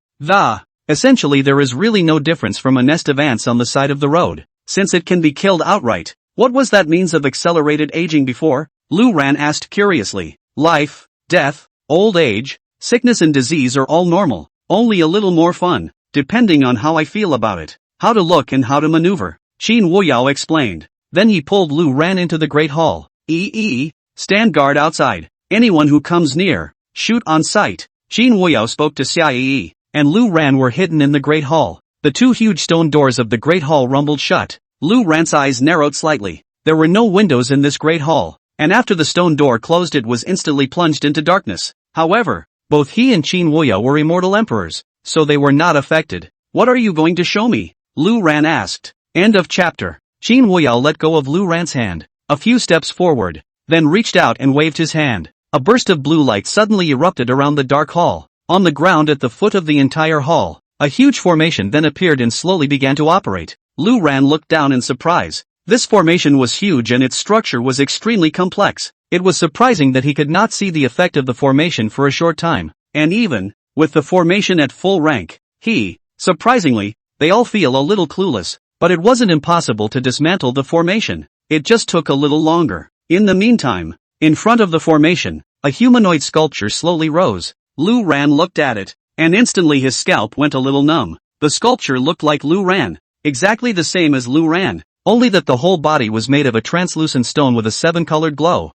essentially there is really no difference from a nest of ants on the side of the road, since it can be killed outright. What was that means of accelerated aging before? Lu Ran asked curiously. Life, death, old age, sickness and disease are all normal, only a little more fun, depending on how I feel about it, how to look and how to maneuver, Qin Wuyao explained. Then he pulled Lu Ran into the great hall. Stand guard outside. Anyone who comes near, shoot on sight. Qin Wuyao spoke to Xia Yi, and Lu Ran were hidden in the great hall. The two huge stone doors of the great hall rumbled shut. Lu Ran's eyes narrowed slightly. There were no windows in this great hall, and after the stone door closed it was instantly plunged into darkness. However, both he and Qin Wuyao were immortal emperors, so they were not affected. What are you going to show me? Lu Ran asked. End of chapter. Qin Wuyao let go of Lu Ran's hand, a few steps forward, then reached out and waved his hand. A burst of blue light suddenly erupted around the dark hall. On the ground at the foot of the entire hall, a huge formation then appeared and slowly began to operate. Lu Ran looked down in surprise. This formation was huge and its structure was extremely complex. It was surprising that he could not see the effect of the formation for a short time, and even with the formation at full rank, surprisingly, they all feel a little clueless, but it wasn't impossible to dismantle the formation. It just took a little longer. In the meantime, in front of the formation, a humanoid sculpture slowly rose. Lu Ran looked at it, and instantly his scalp went a little numb. The sculpture looked like Lu Ran, exactly the same as Lu Ran, only that the whole body was made of a translucent stone with a 7-colored glow.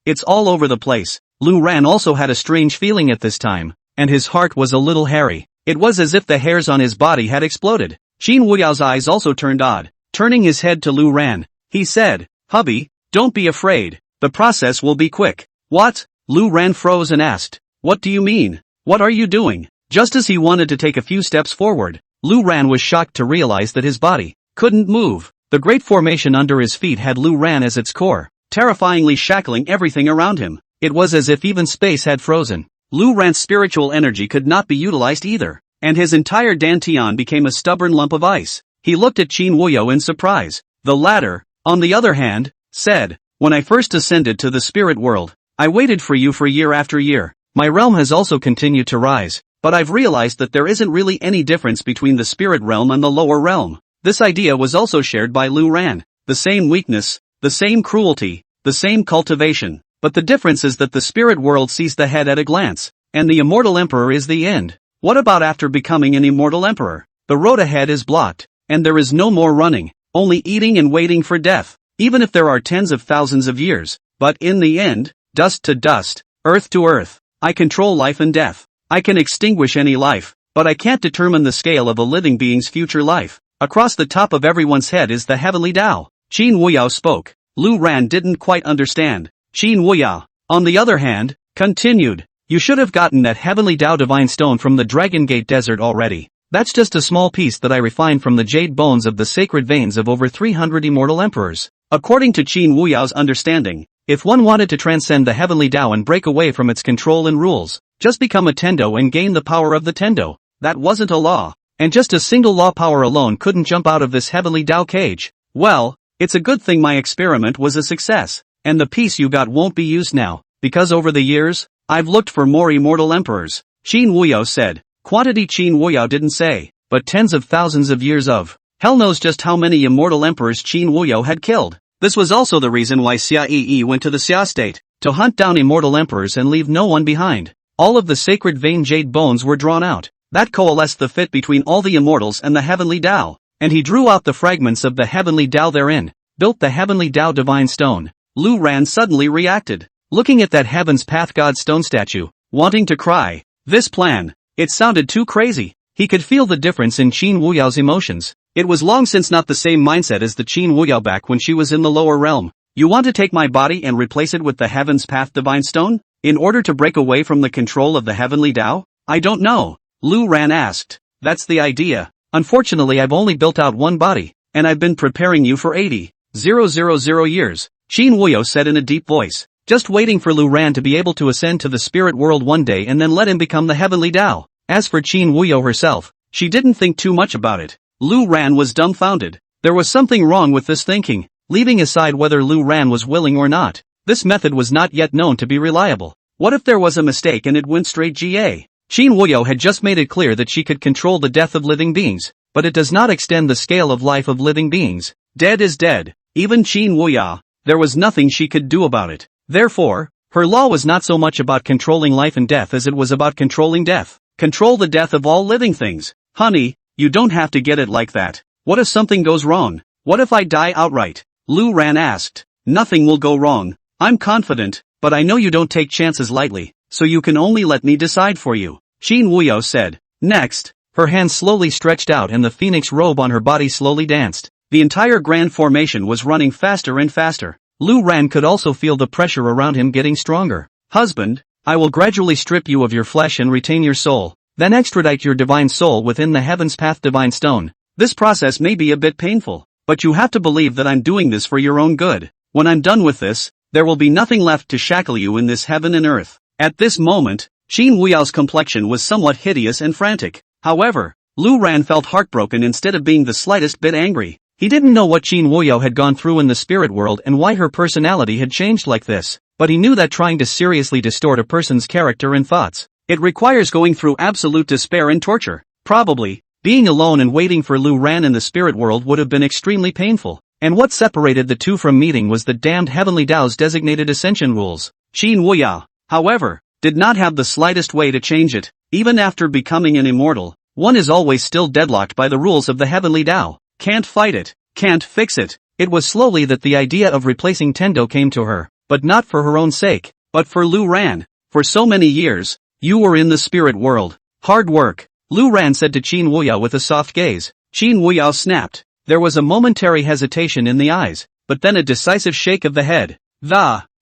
It's all over the place. Lu Ran also had a strange feeling at this time, and his heart was a little hairy. It was as if the hairs on his body had exploded. Qin Wuyao's eyes also turned odd. Turning his head to Lu Ran, he said, "Hubby, don't be afraid. The process will be quick." "What?" Lu Ran froze and asked. "What do you mean? What are you doing?" Just as he wanted to take a few steps forward, Lu Ran was shocked to realize that his body couldn't move. The great formation under his feet had Lu Ran as its core, terrifyingly shackling everything around him. It was as if even space had frozen. Lu Ran's spiritual energy could not be utilized either, and his entire dantian became a stubborn lump of ice. He looked at Qin Wuyao in surprise. The latter, on the other hand, said, "When I first ascended to the spirit world, I waited for you for year after year. My realm has also continued to rise, but I've realized that there isn't really any difference between the spirit realm and the lower realm." This idea was also shared by Lu Ran. The same weakness, the same cruelty, the same cultivation, but the difference is that the spirit world sees the head at a glance, and the immortal emperor is the end. What about after becoming an immortal emperor? The road ahead is blocked, and there is no more running, only eating and waiting for death, even if there are tens of thousands of years. But in the end, dust to dust, earth to earth, I control life and death. I can extinguish any life, but I can't determine the scale of a living being's future life. Across the top of everyone's head is the heavenly Tao. Qin Wuyao spoke. Lu Ran didn't quite understand. Qin Wuyao, on the other hand, continued. "You should have gotten that heavenly Tao divine stone from the Dragon Gate Desert already. That's just a small piece that I refined from the jade bones of the sacred veins of over 300 immortal emperors." According to Qin Wuyao's understanding, if one wanted to transcend the heavenly Tao and break away from its control and rules, just become a Tendo and gain the power of the Tendo. That wasn't a law, and just a single law power alone couldn't jump out of this heavenly Tao cage. Well, it's a good thing my experiment was a success, and the piece you got won't be used now, because over the years, I've looked for more immortal emperors. Qin Wuyao said. Quantity Qin Wuyao didn't say, but tens of thousands of years of. Hell knows just how many immortal emperors Qin Wuyao had killed. This was also the reason why Xia Yi went to the Xia state, to hunt down immortal emperors and leave no one behind. All of the sacred vein jade bones were drawn out. That coalesced the fit between all the immortals and the heavenly Tao, and he drew out the fragments of the heavenly Tao therein, built the heavenly Tao divine stone. Lu Ran suddenly reacted, looking at that Heaven's Path God stone statue, wanting to cry. This plan, it sounded too crazy. He could feel the difference in Qin Wuyao's emotions. It was long since not the same mindset as the Qin Wuyao back when she was in the lower realm. "You want to take my body and replace it with the Heaven's Path divine stone, in order to break away from the control of the heavenly Tao?" "I don't know," Lu Ran asked. "That's the idea. Unfortunately, I've only built out one body, and I've been preparing you for 80,000 years, Qin Wuyao said in a deep voice, just waiting for Lu Ran to be able to ascend to the spirit world one day and then let him become the heavenly Tao. As for Qin Wuyao herself, she didn't think too much about it. Lu Ran was dumbfounded. There was something wrong with this thinking, leaving aside whether Lu Ran was willing or not. This method was not yet known to be reliable. What if there was a mistake and it went straight GA? Qin Wuyao had just made it clear that she could control the death of living beings, but it does not extend the scale of life of living beings. Dead is dead. Even Qin Wuyao, there was nothing she could do about it. Therefore, her law was not so much about controlling life and death as it was about controlling death. Control the death of all living things. Honey, you don't have to get it like that. What if something goes wrong? What if I die outright? Lu Ran asked. Nothing will go wrong. I'm confident, but I know you don't take chances lightly, so you can only let me decide for you, Qin Wuyao said. Next, her hands slowly stretched out and the phoenix robe on her body slowly danced. The entire grand formation was running faster and faster. Lu Ran could also feel the pressure around him getting stronger. Husband, I will gradually strip you of your flesh and retain your soul, then extradite your divine soul within the Heaven's Path divine stone. This process may be a bit painful, but you have to believe that I'm doing this for your own good. When I'm done with this, there will be nothing left to shackle you in this heaven and earth. At this moment, Qin Wuyao's complexion was somewhat hideous and frantic. However, Lu Ran felt heartbroken instead of being the slightest bit angry. He didn't know what Qin Wuyo had gone through in the spirit world and why her personality had changed like this, but he knew that trying to seriously distort a person's character and thoughts, it requires going through absolute despair and torture. Probably, being alone and waiting for Lu Ran in the spirit world would have been extremely painful, and what separated the two from meeting was the damned Heavenly Tao's designated ascension rules. Qin Wuyo, however, did not have the slightest way to change it. Even after becoming an immortal, one is always still deadlocked by the rules of the Heavenly Tao. Can't fight it, can't fix it. It was slowly that the idea of replacing Tendo came to her, but not for her own sake, but for Lu Ran. For so many years, you were in the spirit world. Hard work, Lu Ran said to Qin Wuyo with a soft gaze. Qin Wuyo snapped. There was a momentary hesitation in the eyes, but then a decisive shake of the head.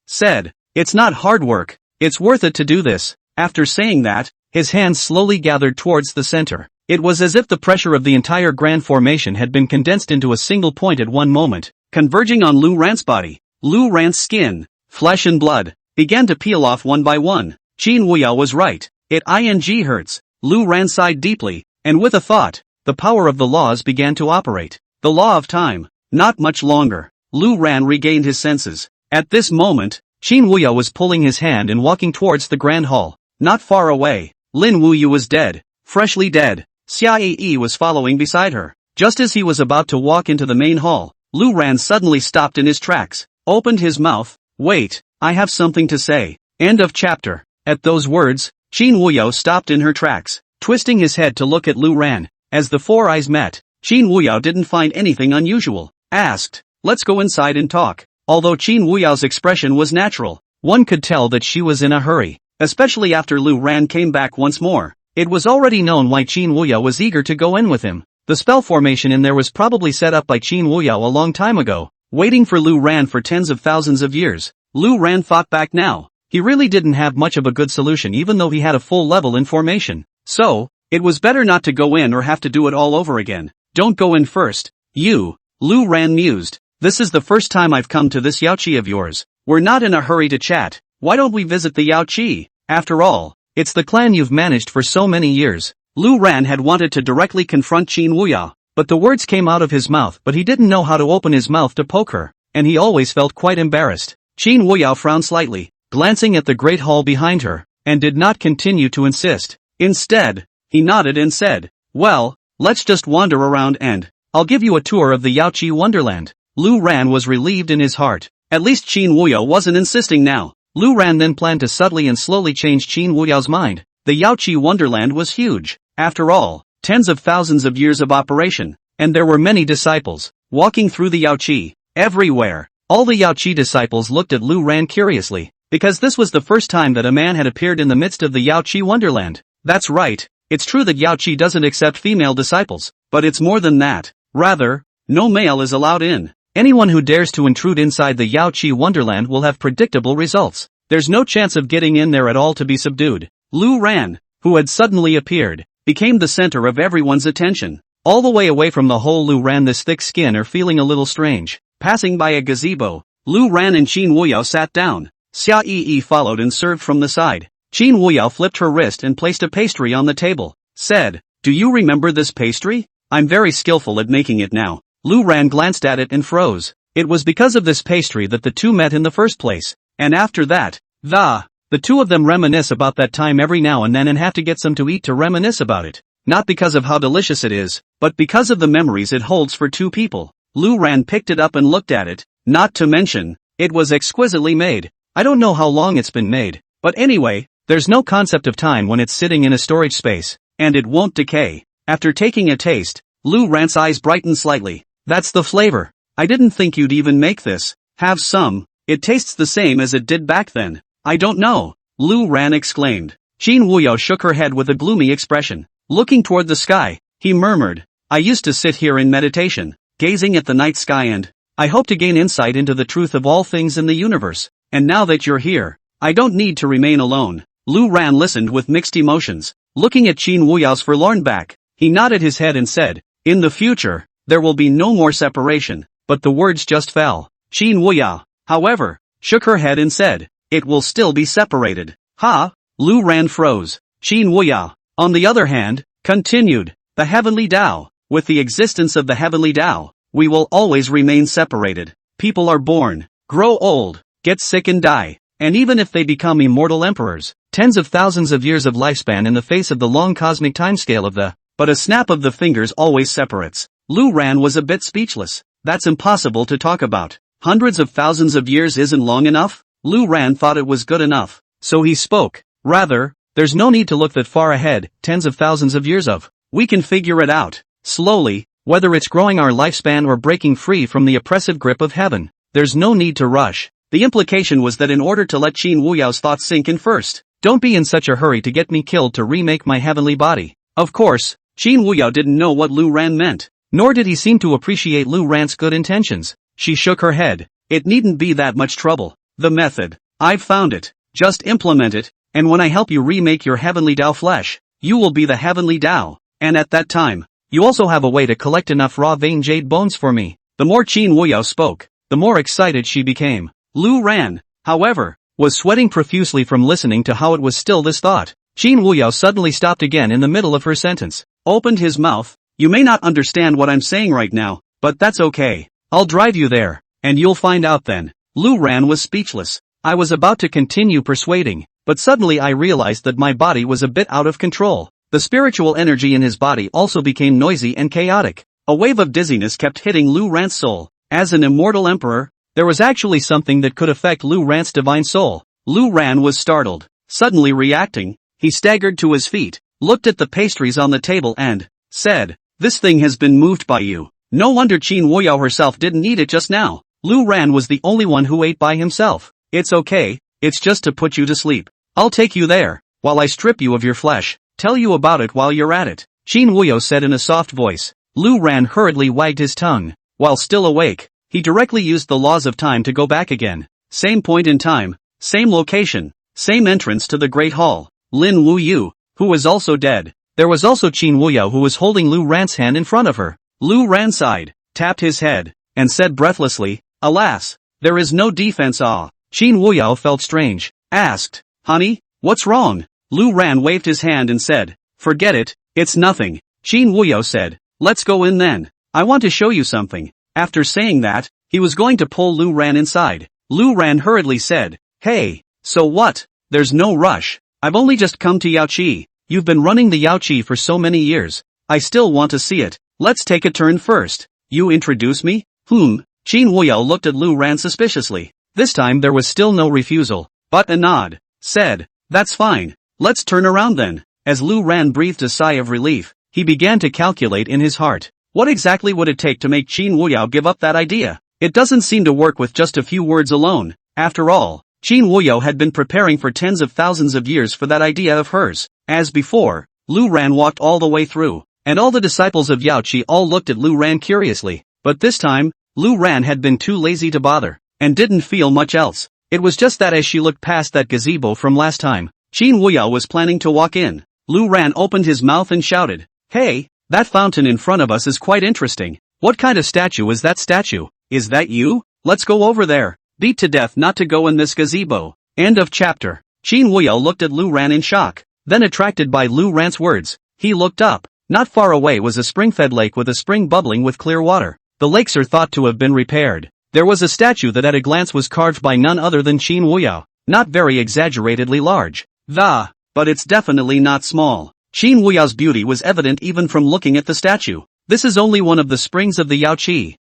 Said, it's not hard work, it's worth it to do this. After saying that, his hands slowly gathered towards the center. It was as if the pressure of the entire grand formation had been condensed into a single point at one moment, converging on Lu Ran's body. Lu Ran's skin, flesh and blood, began to peel off one by one. Qin Wuyo was right. It hurts. Lu Ran sighed deeply, and with a thought, the power of the laws began to operate. The law of time. Not much longer. Lu Ran regained his senses. At this moment, Qin Wuyo was pulling his hand and walking towards the grand hall. Not far away, Lin Wuyu was dead. Freshly dead. Xia Yi was following beside her. Just as he was about to walk into the main hall, Lu Ran suddenly stopped in his tracks, opened his mouth. Wait, I have something to say. End of chapter. At those words, Qin Wuyo stopped in her tracks, twisting his head to look at Lu Ran. As the four eyes met, Qin Wuyo didn't find anything unusual. Asked, let's go inside and talk. Although Qin Wuyo's expression was natural, one could tell that she was in a hurry, especially after Lu Ran came back once more. It was already known why Qin Wuyo was eager to go in with him. The spell formation in there was probably set up by Qin Wuyo a long time ago, waiting for Lu Ran for tens of thousands of years. Lu Ran fought back now. He really didn't have much of a good solution even though he had a full level in formation. So, it was better not to go in or have to do it all over again. Don't go in first. You, Lu Ran mused. This is the first time I've come to this Yaoqi of yours. We're not in a hurry to chat. Why don't we visit the Yaoqi? After all, it's the clan you've managed for so many years. Lu Ran had wanted to directly confront Qin Wuyo, but the words came out of his mouth but he didn't know how to open his mouth to poke her, and he always felt quite embarrassed. Qin Wuyo frowned slightly, glancing at the great hall behind her, and did not continue to insist. Instead, he nodded and said, well, let's just wander around and I'll give you a tour of the Yaoqi Wonderland. Lu Ran was relieved in his heart. At least Qin Wuyo wasn't insisting now. Lu Ran then planned to subtly and slowly change Qin Wuyo's mind. The Yaoqi Wonderland was huge. After all, tens of thousands of years of operation, and there were many disciples, walking through the Yaoqi. Everywhere, all the Yaoqi disciples looked at Lu Ran curiously, because this was the first time that a man had appeared in the midst of the Yaoqi Wonderland. That's right, it's true that Yaoqi doesn't accept female disciples, but it's more than that. Rather, no male is allowed in. Anyone who dares to intrude inside the Yaoqi Wonderland will have predictable results. There's no chance of getting in there at all to be subdued. Lu Ran, who had suddenly appeared, became the center of everyone's attention. All the way away from the hole Lu Ran, this thick skin are feeling a little strange. Passing by a gazebo, Lu Ran and Qin Wuyo sat down. Xia Yi followed and served from the side. Qin Wuyo flipped her wrist and placed a pastry on the table. Said, do you remember this pastry? I'm very skillful at making it now. Lu Ran glanced at it and froze. It was because of this pastry that the two met in the first place. And after that, the two of them reminisce about that time every now and then and have to get some to eat to reminisce about it. Not because of how delicious it is, but because of the memories it holds for two people. Lu Ran picked it up and looked at it. Not to mention, it was exquisitely made. I don't know how long it's been made, but anyway, there's no concept of time when it's sitting in a storage space, and it won't decay. After taking a taste, Lu Ran's eyes brightened slightly. That's the flavor. I didn't think you'd even make this. Have some. It tastes the same as it did back then. I don't know, Lu Ran exclaimed. Qin Wuyo shook her head with a gloomy expression. Looking toward the sky, he murmured, I used to sit here in meditation, gazing at the night sky and I hope to gain insight into the truth of all things in the universe. And now that you're here, I don't need to remain alone. Lu Ran listened with mixed emotions. Looking at Qin Wuyo's forlorn back, he nodded his head and said, in the future, there will be no more separation. But the words just fell. Qin Wuyo, however, shook her head and said, it will still be separated. Ha! Lu Ran froze. Qin Wuyo, on the other hand, continued, the Heavenly Tao. With the existence of the Heavenly Tao, we will always remain separated. People are born, grow old, get sick and die. And even if they become immortal emperors, tens of thousands of years of lifespan in the face of the long cosmic timescale of but a snap of the fingers always separates. Lu Ran was a bit speechless. That's impossible to talk about. Hundreds of thousands of years isn't long enough? Lu Ran thought it was good enough. So he spoke. Rather, there's no need to look that far ahead, tens of thousands of years of. We can figure it out. Slowly, whether it's growing our lifespan or breaking free from the oppressive grip of heaven. There's no need to rush. The implication was that in order to let Qin Wuyao's thoughts sink in first, don't be in such a hurry to get me killed to remake my heavenly body. Of course, Qin Wuyao didn't know what Lu Ran meant, nor did he seem to appreciate Lu Ran's good intentions. She shook her head. It needn't be that much trouble. The method. I've found it. Just implement it, and when I help you remake your heavenly Dao flesh, you will be the heavenly Dao, and at that time, you also have a way to collect enough raw vein jade bones for me. The more Qin Wuyao spoke, the more excited she became. Lu Ran, however, was sweating profusely from listening to how it was still this thought. Qin Wuyao suddenly stopped again in the middle of her sentence, opened his mouth. You may not understand what I'm saying right now, but that's okay. I'll drive you there, and you'll find out then. Lu Ran was speechless. I was about to continue persuading, but suddenly I realized that my body was a bit out of control. The spiritual energy in his body also became noisy and chaotic. A wave of dizziness kept hitting Lu Ran's soul. As an immortal emperor, there was actually something that could affect Lu Ran's divine soul. Lu Ran was startled. Suddenly reacting, he staggered to his feet, looked at the pastries on the table and said, "This thing has been moved by you." No wonder Qin Wuyao herself didn't eat it just now. Lu Ran was the only one who ate by himself. It's okay, it's just to put you to sleep. I'll take you there, while I strip you of your flesh, tell you about it while you're at it. Qin Wuyao said in a soft voice. Lu Ran hurriedly wagged his tongue. While still awake, he directly used the laws of time to go back again. Same point in time, same location, same entrance to the Great Hall. Lin Wu Yu, who was also dead. There was also Qin Wuyao who was holding Lu Ran's hand in front of her. Lu Ran sighed, tapped his head, and said breathlessly, "Alas, there is no defense." Qin Wuyao felt strange, asked, "Honey, what's wrong?" Lu Ran waved his hand and said, "Forget it, it's nothing." Qin Wuyao said, "Let's go in then. I want to show you something." After saying that, he was going to pull Lu Ran inside. Lu Ran hurriedly said, "Hey, so what? There's no rush. I've only just come to Yaoqi. You've been running the Yaoqi for so many years. I still want to see it. Let's take a turn first. You introduce me?" Qin Wuyao looked at Lu Ran suspiciously. This time there was still no refusal, but a nod. Said, "That's fine. Let's turn around then." As Lu Ran breathed a sigh of relief, he began to calculate in his heart. What exactly would it take to make Qin Wuyao give up that idea? It doesn't seem to work with just a few words alone. After all, Qin Wuyao had been preparing for tens of thousands of years for that idea of hers. As before, Lu Ran walked all the way through, and all the disciples of Yaoqi all looked at Lu Ran curiously. But this time, Lu Ran had been too lazy to bother, and didn't feel much else. It was just that as she looked past that gazebo from last time, Qin Wuyao was planning to walk in. Lu Ran opened his mouth and shouted, "Hey, that fountain in front of us is quite interesting. What kind of statue is that statue? Is that you? Let's go over there. Beat to death not to go in this gazebo." End of chapter. Qin Wuyao looked at Lu Ran in shock. Then attracted by Lu Ran's words, he looked up. Not far away was a spring-fed lake with a spring bubbling with clear water. The lakes are thought to have been repaired. There was a statue that at a glance was carved by none other than Qin Wuyao. Not very exaggeratedly large. But it's definitely not small. Qin Wuyao's beauty was evident even from looking at the statue. This is only one of the springs of the Yaoqi.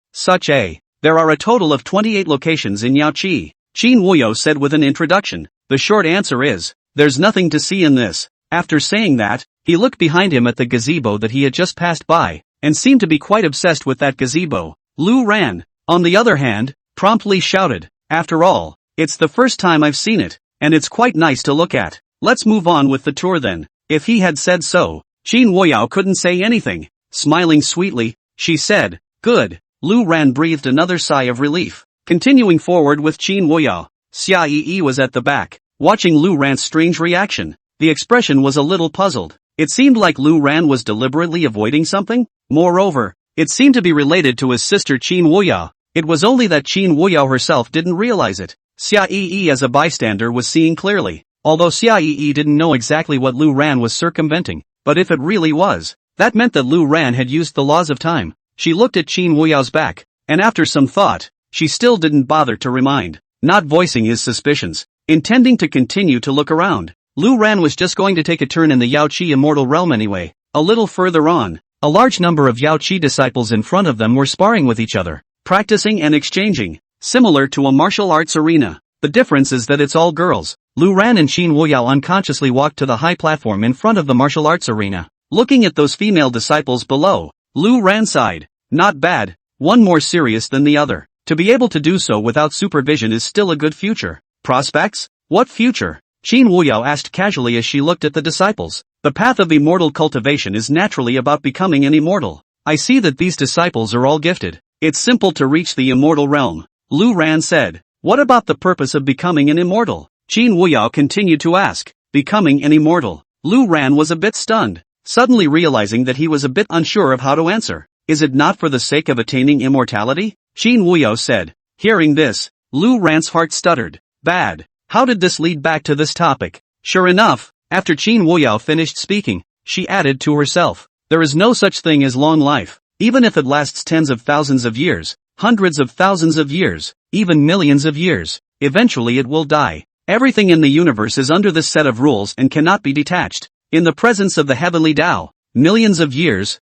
There are a total of 28 locations in Yaoqi. Qin Wuyao said with an introduction. The short answer is, there's nothing to see in this. After saying that, he looked behind him at the gazebo that he had just passed by, and seemed to be quite obsessed with that gazebo. Lu Ran, on the other hand, promptly shouted, "After all, it's the first time I've seen it, and it's quite nice to look at. Let's move on with the tour then." If he had said so, Qin Wuyao couldn't say anything. Smiling sweetly, she said, "Good." Lu Ran breathed another sigh of relief. Continuing forward with Qin Wuyao, Xia Yi was at the back, watching Lu Ran's strange reaction. The expression was a little puzzled. It seemed like Lu Ran was deliberately avoiding something. Moreover, it seemed to be related to his sister Qin Wuyao. It was only that Qin Wuyao herself didn't realize it. Xia Yi as a bystander was seeing clearly. Although Xia Yi didn't know exactly what Lu Ran was circumventing, but if it really was, that meant that Lu Ran had used the laws of time. She looked at Qin Wuyao's back, and after some thought, she still didn't bother to remind, not voicing his suspicions. Intending to continue to look around, Lu Ran was just going to take a turn in the Yao Qi immortal realm anyway. A little further on, a large number of Yao Qi disciples in front of them were sparring with each other, practicing and exchanging, similar to a martial arts arena. The difference is that it's all girls. Lu Ran and Qin Wuyao unconsciously walked to the high platform in front of the martial arts arena. Looking at those female disciples below, Lu Ran sighed. Not bad, one more serious than the other. To be able to do so without supervision is still a good future. Prospects? What future? Qin Wuyao asked casually as she looked at the disciples. The path of immortal cultivation is naturally about becoming an immortal. I see that these disciples are all gifted. It's simple to reach the immortal realm, Lu Ran said. What about the purpose of becoming an immortal? Qin Wuyao continued to ask. Becoming an immortal. Lu Ran was a bit stunned, suddenly realizing that he was a bit unsure of how to answer. Is it not for the sake of attaining immortality? Qin Wuyao said. Hearing this, Lu Ran's heart stuttered. Bad. How did this lead back to this topic? Sure enough, after Qin Wuyao finished speaking, she added to herself. There is no such thing as long life, even if it lasts tens of thousands of years, hundreds of thousands of years, even millions of years. Eventually it will die. Everything in the universe is under this set of rules and cannot be detached. In the presence of the heavenly Tao, millions of years,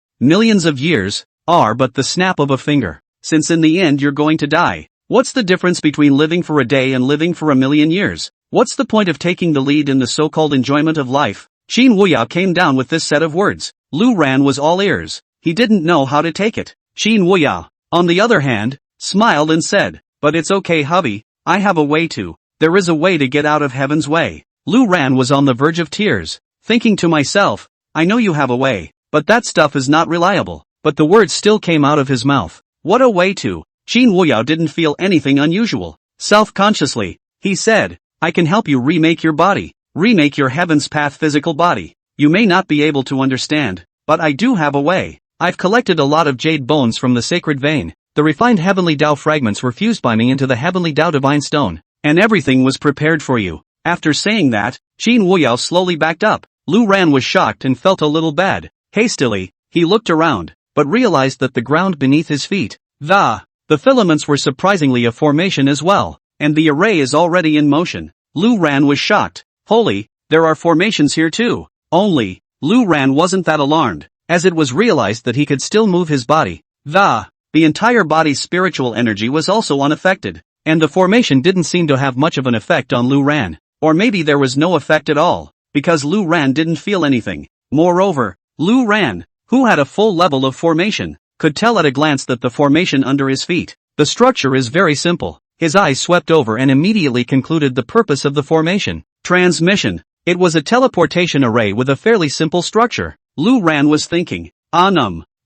are but the snap of a finger. Since in the end you're going to die, what's the difference between living for a day and living for a million years? What's the point of taking the lead in the so-called enjoyment of life? Qin Wuyao came down with this set of words. Lu Ran was all ears. He didn't know how to take it. Qin Wuyao, on the other hand, smiled and said, but it's okay hubby, I have a way to. There is a way to get out of heaven's way. Lu Ran was on the verge of tears, thinking to myself, I know you have a way, but that stuff is not reliable. But the words still came out of his mouth. What a way to. Qin Wuyao didn't feel anything unusual. Self-consciously, he said, I can help you remake your body, remake your heaven's path physical body. You may not be able to understand, but I do have a way. I've collected a lot of jade bones from the sacred vein. The refined heavenly Tao fragments were fused by me into the heavenly Tao divine stone, and everything was prepared for you. After saying that, Qin Wuyao slowly backed up. Lu Ran was shocked and felt a little bad. Hastily, he looked around, but realized that the ground beneath his feet, the filaments were surprisingly a formation as well, and the array is already in motion. Lu Ran was shocked. Holy, there are formations here too. Only, Lu Ran wasn't that alarmed, as it was realized that he could still move his body. The entire body's spiritual energy was also unaffected, and the formation didn't seem to have much of an effect on Lu Ran. Or maybe there was no effect at all, because Lu Ran didn't feel anything. Moreover, Lu Ran, who had a full level of formation, could tell at a glance that the formation under his feet, the structure is very simple. His eyes swept over and immediately concluded the purpose of the formation. Transmission. It was a teleportation array with a fairly simple structure. Lu Ran was thinking,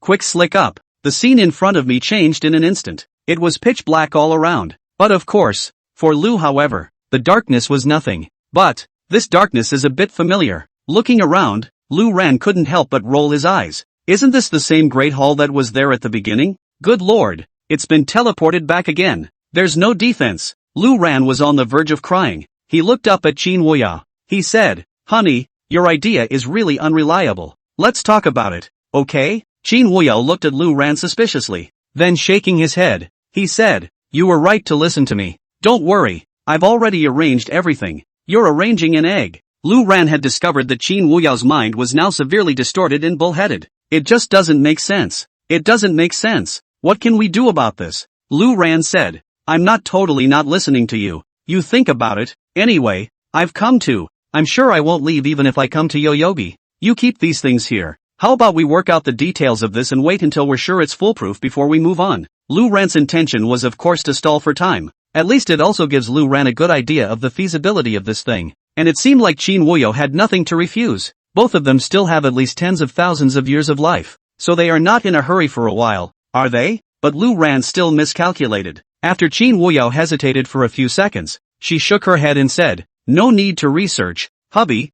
quick slick up. The scene in front of me changed in an instant. It was pitch black all around. But of course, for Lu however, the darkness was nothing. But, this darkness is a bit familiar. Looking around, Lu Ran couldn't help but roll his eyes. Isn't this the same great hall that was there at the beginning? Good lord, it's been teleported back again. There's no defense. Lu Ran was on the verge of crying. He looked up at Qin Wuyao. He said, honey, your idea is really unreliable. Let's talk about it, okay? Qin Wuyao looked at Lu Ran suspiciously. Then shaking his head, he said, you were right to listen to me. Don't worry, I've already arranged everything. You're arranging an egg. Lu Ran had discovered that Qin Wuyao's mind was now severely distorted and bullheaded. It just doesn't make sense. It doesn't make sense. What can we do about this? Lu Ran said, I'm not totally not listening to you. You think about it. Anyway, I've come to. I'm sure I won't leave even if I come to Yoyogi. You keep these things here. How about we work out the details of this and wait until we're sure it's foolproof before we move on? Lu Ran's intention was of course to stall for time. At least it also gives Lu Ran a good idea of the feasibility of this thing. And it seemed like Qin Wuyao had nothing to refuse. Both of them still have at least tens of thousands of years of life, so they are not in a hurry for a while, are they? But Lu Ran still miscalculated. After Qin Wuyao hesitated for a few seconds, she shook her head and said, no need to research, hubby.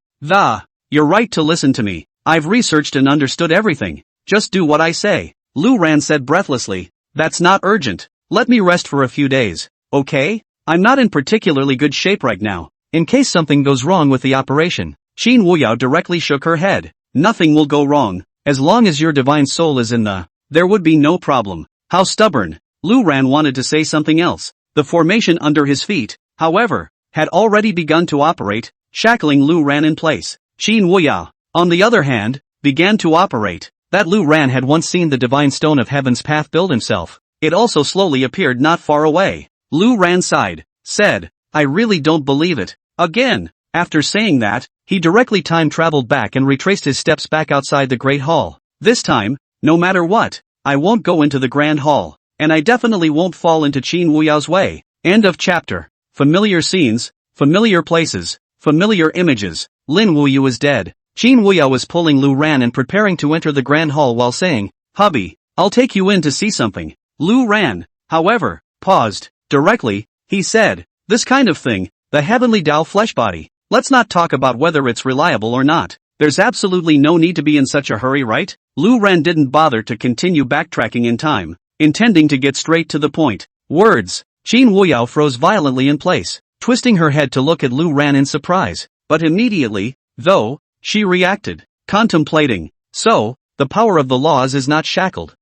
You're right to listen to me. I've researched and understood everything. Just do what I say. Lu Ran said breathlessly, that's not urgent. Let me rest for a few days, okay? I'm not in particularly good shape right now, in case something goes wrong with the operation. Qin Wuyao directly shook her head. Nothing will go wrong, as long as your divine soul is in the there would be no problem. How stubborn. Lu Ran wanted to say something else. The formation under his feet, however, had already begun to operate, shackling Lu Ran in place. Qin Wuya, on the other hand, began to operate. That Lu Ran had once seen the divine stone of heaven's path build himself. It also slowly appeared not far away. Lu Ran sighed, said, I really don't believe it. Again. After saying that, he directly time-traveled back and retraced his steps back outside the Great Hall. This time, no matter what, I won't go into the Grand Hall, and I definitely won't fall into Qin Wuyao's way. End of chapter. Familiar scenes, familiar places, familiar images. Lin Wuyu is dead. Qin Wuyao was pulling Lu Ran and preparing to enter the Grand Hall while saying, hubby, I'll take you in to see something. Lu Ran, however, paused. Directly, he said, this kind of thing, the heavenly Tao flesh body. Let's not talk about whether it's reliable or not. There's absolutely no need to be in such a hurry, right? Lu Ran didn't bother to continue backtracking in time, intending to get straight to the point. Words. Qin Wuyao froze violently in place, twisting her head to look at Lu Ran in surprise. But immediately, though, she reacted, contemplating. So, the power of the laws is not shackled.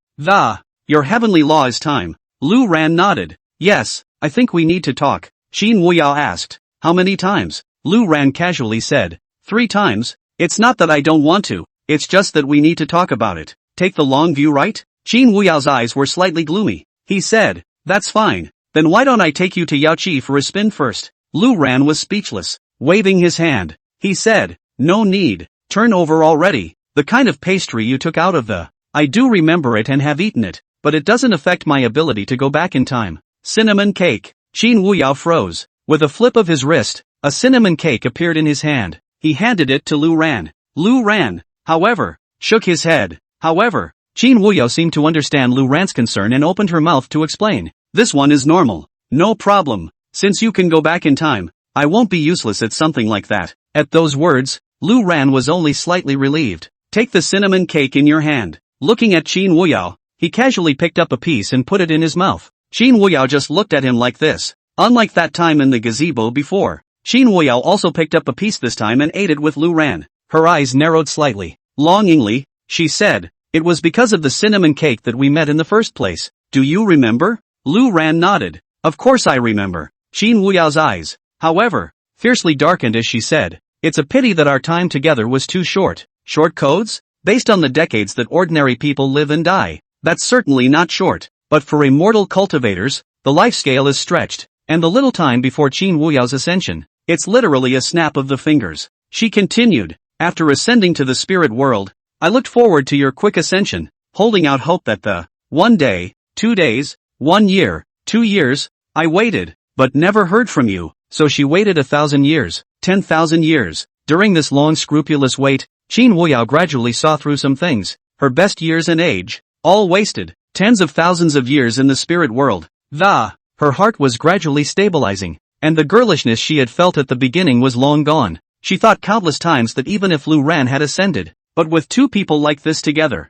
Your heavenly law is time. Lu Ran nodded. Yes, I think we need to talk. Qin Wuyao asked. How many times? Lu Ran casually said. 3 times. It's not that I don't want to, it's just that we need to talk about it. Take the long view, right? Qin Wuyao's eyes were slightly gloomy. He said, that's fine. Then why don't I take you to Yaoqi for a spin first? Lu Ran was speechless. Waving his hand, he said, no need. Turn over already. The kind of pastry you took out of the... I do remember it and have eaten it, but it doesn't affect my ability to go back in time. Cinnamon cake. Qin Wuyao froze. With a flip of his wrist, a cinnamon cake appeared in his hand. He handed it to Lu Ran. Lu Ran, however, shook his head. However, Qin Wuyao seemed to understand Lu Ran's concern and opened her mouth to explain. This one is normal. No problem. Since you can go back in time, I won't be useless at something like that. At those words, Lu Ran was only slightly relieved. Take the cinnamon cake in your hand. Looking at Qin Wuyao, he casually picked up a piece and put it in his mouth. Qin Wuyao just looked at him like this. Unlike that time in the gazebo before, Qin Wuyao also picked up a piece this time and ate it with Lu Ran. Her eyes narrowed slightly. Longingly, she said, it was because of the cinnamon cake that we met in the first place. Do you remember? Lu Ran nodded. Of course I remember. Qin Wuyao's eyes, however, fiercely darkened as she said, it's a pity that our time together was too short. Short codes? Based on the decades that ordinary people live and die, that's certainly not short. But for immortal cultivators, the life scale is stretched, and the little time before Qin Wuyao's ascension, it's literally a snap of the fingers. She continued, after ascending to the spirit world, I looked forward to your quick ascension, holding out hope that the 1 day, 2 days, 1 year, 2 years, I waited, but never heard from you. So she waited 1,000 years, 10,000 years. During this long scrupulous wait, Qin Wuyao gradually saw through some things. Her best years and age, all wasted. Tens of thousands of years in the spirit world. Her heart was gradually stabilizing, and the girlishness she had felt at the beginning was long gone. She thought countless times that even if Lu Ran had ascended, but with 2 people like this together,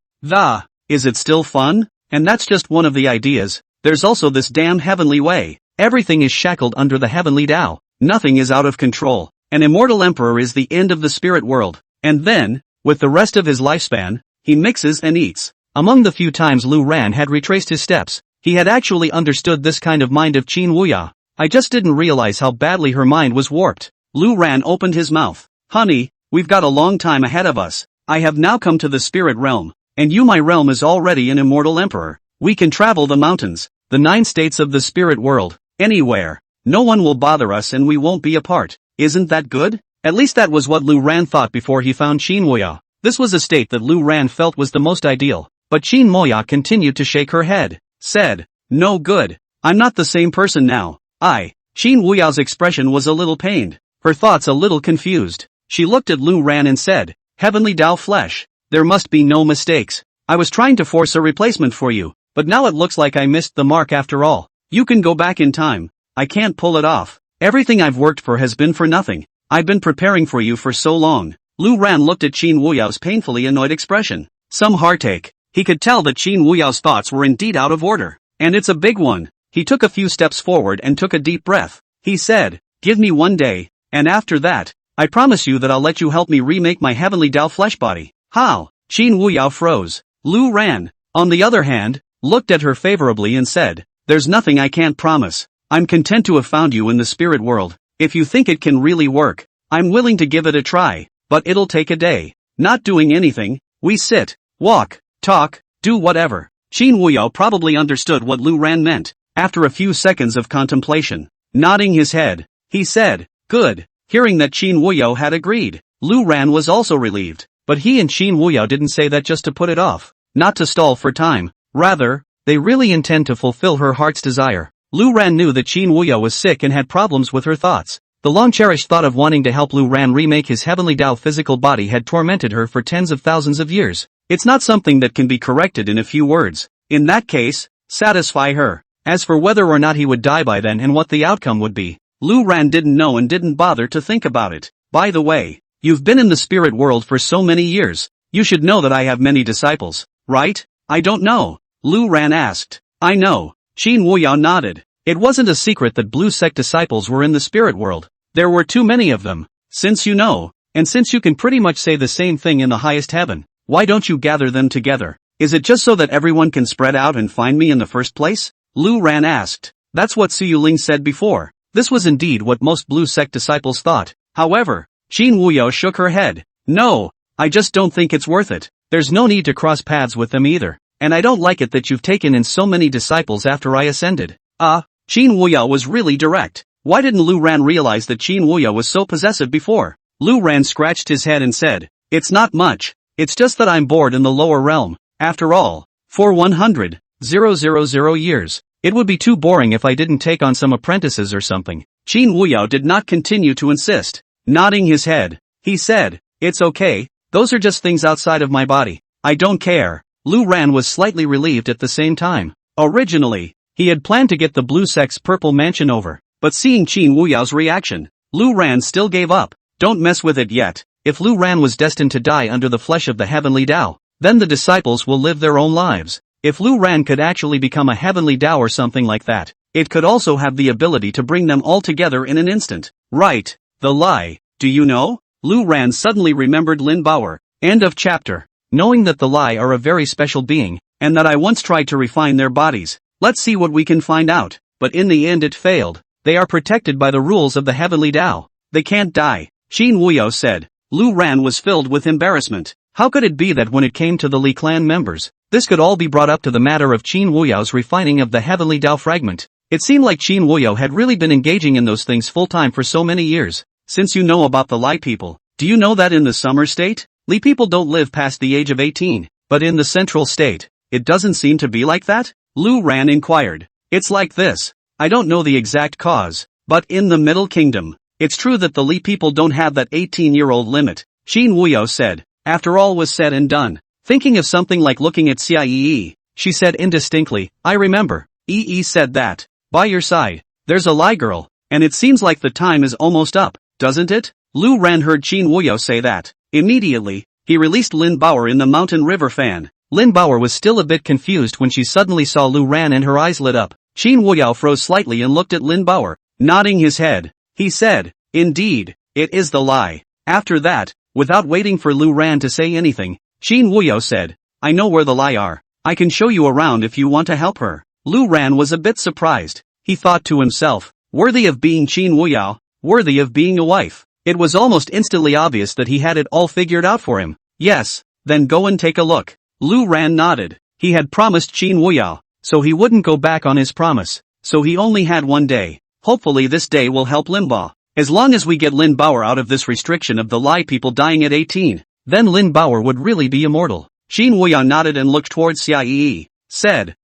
is it still fun? And that's just one of the ideas. There's also this damn heavenly way. Everything is shackled under the heavenly Tao. Nothing is out of control. An immortal emperor is the end of the spirit world. And then, with the rest of his lifespan, he mixes and eats. Among the few times Lu Ran had retraced his steps, he had actually understood this kind of mind of Qin Wuyao. I just didn't realize how badly her mind was warped. Lu Ran opened his mouth. Honey, we've got a long time ahead of us. I have now come to the spirit realm, and my realm is already an immortal emperor. We can travel the mountains, the 9 states of the spirit world, anywhere. No one will bother us and we won't be apart. Isn't that good? At least that was what Lu Ran thought before he found Qin Wuyao. This was a state that Lu Ran felt was the most ideal. But Qin Wuyao continued to shake her head. Said, no good. I'm not the same person now. Qin Wuyao's expression was a little pained. Her thoughts a little confused. She looked at Lu Ran and said, heavenly Tao flesh. There must be no mistakes. I was trying to force a replacement for you, but now it looks like I missed the mark after all. You can go back in time. I can't pull it off. Everything I've worked for has been for nothing. I've been preparing for you for so long. Lu Ran looked at Qin Wuyao's painfully annoyed expression. Some heartache. He could tell that Qin Wuyao's thoughts were indeed out of order. And it's a big one. He took a few steps forward and took a deep breath. He said, give me 1 day, and after that, I promise you that I'll let you help me remake my heavenly Tao flesh body. How? Qin Wuyao froze. Lu Ran, on the other hand, looked at her favorably and said, "There's nothing I can't promise. I'm content to have found you in the spirit world. If you think it can really work, I'm willing to give it a try, but it'll take a day. Not doing anything, we sit, walk, talk, do whatever." Qin Wuyao probably understood what Lu Ran meant. After a few seconds of contemplation, nodding his head, he said, "Good." Hearing that Qin Wuyao had agreed, Lu Ran was also relieved, but he and Qin Wuyao didn't say that just to put it off, not to stall for time. Rather, they really intend to fulfill her heart's desire. Lu Ran knew that Qin Wuyao was sick and had problems with her thoughts. The long-cherished thought of wanting to help Lu Ran remake his heavenly Tao physical body had tormented her for tens of thousands of years. It's not something that can be corrected in a few words. In that case, satisfy her. As for whether or not he would die by then and what the outcome would be, Lu Ran didn't know and didn't bother to think about it. By the way, you've been in the spirit world for so many years. You should know that I have many disciples, right? I don't know. Lu Ran asked. I know. Qin Wuyao nodded. It wasn't a secret that Blue Sect disciples were in the spirit world. There were too many of them. Since you know, and since you can pretty much say the same thing in the highest heaven, why don't you gather them together? Is it just so that everyone can spread out and find me in the first place? Lu Ran asked. That's what Su Yuling said before. This was indeed what most Blue Sect disciples thought. However, Qin Wuyao shook her head. No, I just don't think it's worth it. There's no need to cross paths with them either. And I don't like it that you've taken in so many disciples after I ascended. Qin Wuyao was really direct. Why didn't Lu Ran realize that Qin Wuyao was so possessive before? Lu Ran scratched his head and said, "It's not much. It's just that I'm bored in the lower realm. After all, for 100,000 years, it would be too boring if I didn't take on some apprentices or something." Qin Wuyao did not continue to insist. Nodding his head, he said, "It's okay, those are just things outside of my body. I don't care." Lu Ran was slightly relieved at the same time. Originally, he had planned to get the Blue Sect's purple mansion over, but seeing Qin Wuyao's reaction, Lu Ran still gave up. Don't mess with it yet. If Lu Ran was destined to die under the flesh of the heavenly Tao, then the disciples will live their own lives. If Lu Ran could actually become a heavenly Tao or something like that, it could also have the ability to bring them all together in an instant. Right, the lie. Do you know? Lu Ran suddenly remembered Lin Baoer. End of chapter. Knowing that the Lie are a very special being, and that I once tried to refine their bodies, let's see what we can find out. But in the end it failed. They are protected by the rules of the heavenly Tao. They can't die, Qin Wuyao said. Lu Ran was filled with embarrassment. How could it be that when it came to the Li clan members, this could all be brought up to the matter of Qin Wuyao's refining of the heavenly Tao fragment? It seemed like Qin Wuyao had really been engaging in those things full-time for so many years. Since you know about the Li people, do you know that in the summer state, Li people don't live past the age of 18, but in the central state, it doesn't seem to be like that? Lu Ran inquired. It's like this. I don't know the exact cause, but in the Middle Kingdom, it's true that the Li people don't have that 18-year-old limit, Qin Wuyao said. After all was said and done, thinking of something like looking at Cie, she said indistinctly, I remember, Yi said that. By your side, there's a Li girl, and it seems like the time is almost up, doesn't it? Lu Ran heard Qin Wuyao say that. Immediately, he released Lin Baoer in the mountain river fan. Lin Baoer was still a bit confused when she suddenly saw Lu Ran and her eyes lit up. Qin Wuyao froze slightly and looked at Lin Baoer, nodding his head. He said, indeed, it is the Lie. After that, without waiting for Lu Ran to say anything, Qin Wuyao said, I know where the Lie are. I can show you around if you want to help her. Lu Ran was a bit surprised. He thought to himself, worthy of being Qin Wuyao, worthy of being a wife. It was almost instantly obvious that he had it all figured out for him. Yes, then go and take a look. Lu Ran nodded. He had promised Qin Wuyao, so he wouldn't go back on his promise. So he only had one day. Hopefully this day will help Lin Bao. As long as we get Lin Baoer out of this restriction of the Lie people dying at 18, then Lin Baoer would really be immortal. Qin Wuyao nodded and looked towards Cie, said,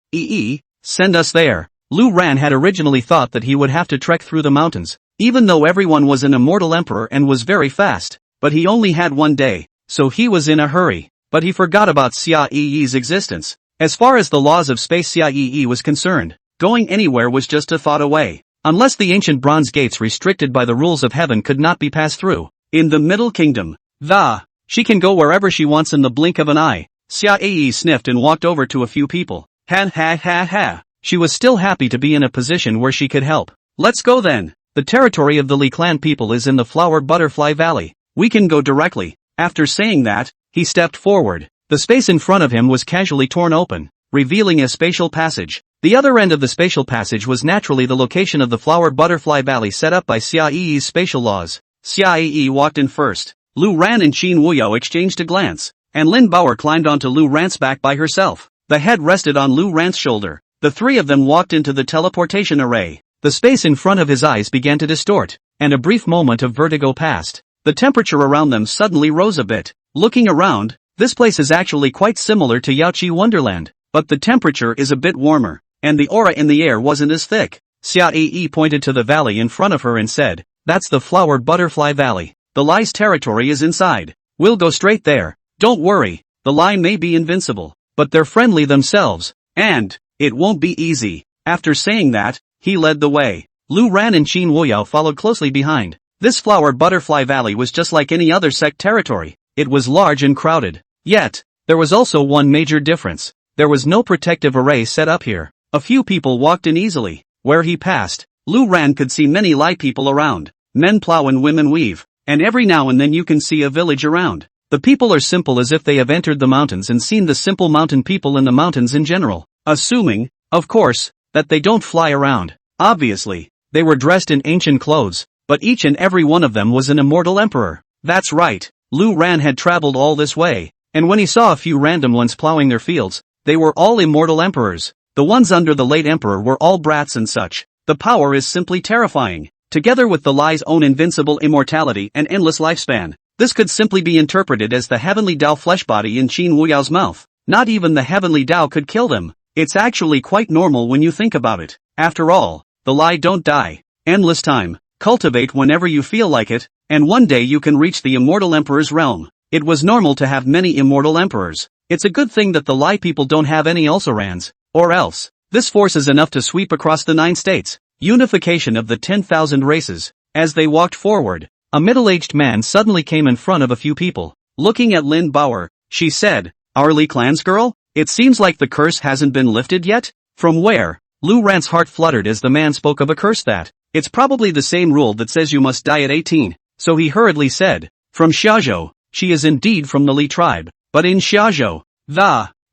send us there. Lu Ran had originally thought that he would have to trek through the mountains, even though everyone was an immortal emperor and was very fast, but he only had one day, so he was in a hurry. But he forgot about Cie's existence. As far as the laws of space Cie was concerned, going anywhere was just a thought away. Unless the ancient bronze gates restricted by the rules of heaven could not be passed through. In the Middle Kingdom, she can go wherever she wants in the blink of an eye. Cie sniffed and walked over to a few people. Ha. She was still happy to be in a position where she could help. Let's go then. The territory of the Li clan people is in the Flower Butterfly Valley. We can go directly. After saying that, he stepped forward. The space in front of him was casually torn open. revealing a spatial passage. The other end of the spatial passage was naturally the location of the Flower Butterfly Valley set up by Xia Yi's spatial laws. Xia Yi walked in first. Lu Ran and Qin Wuyo exchanged a glance, and Lin Bauer climbed onto Lu Ran's back by herself. The head rested on Lu Ran's shoulder. The three of them walked into the teleportation array. The space in front of his eyes began to distort, and a brief moment of vertigo passed. The temperature around them suddenly rose a bit. Looking around, this place is actually quite similar to Yaoqi Wonderland, but the temperature is a bit warmer, and the aura in the air wasn't as thick. Xia Yi pointed to the valley in front of her and said, "That's the Flower Butterfly Valley. The Lie's territory is inside. We'll go straight there. Don't worry, the Lie may be invincible, but they're friendly themselves, and it won't be easy." After saying that, he led the way. Lu Ran and Qin Wuyo followed closely behind. This Flower Butterfly Valley was just like any other sect territory. It was large and crowded. Yet, there was also one major difference. There was no protective array set up here. A few people walked in easily. Where he passed, Lu Ran could see many Lie people around. Men plow and women weave, and every now and then you can see a village around. The people are simple as if they have entered the mountains and seen the simple mountain people in the mountains in general. Assuming, of course, that they don't fly around. Obviously, they were dressed in ancient clothes, but each and every one of them was an immortal emperor. That's right, Lu Ran had traveled all this way, and when he saw a few random ones plowing their fields, they were all immortal emperors. The ones under the late emperor were all brats and such. The power is simply terrifying. Together with the Lie's own invincible immortality and endless lifespan, this could simply be interpreted as the heavenly Tao flesh body in Qin Wuyao's mouth. Not even the heavenly Tao could kill them. It's actually quite normal when you think about it. After all, the Lie don't die. Endless time. Cultivate whenever you feel like it, and one day you can reach the immortal emperor's realm. It was normal to have many immortal emperors. It's a good thing that the Lie people don't have any Ulcerans. Or else, this force is enough to sweep across the 9 states. Unification of the 10,000 races. As they walked forward, a middle-aged man suddenly came in front of a few people. Looking at Lin Bauer, she said, "Our Li clan's girl? It seems like the curse hasn't been lifted yet?" From where? Lu Ran's heart fluttered as the man spoke of a curse that. It's probably the same rule that says you must die at 18. So he hurriedly said, "From Xiazhou, she is indeed from the Li tribe, but in Xiazhou,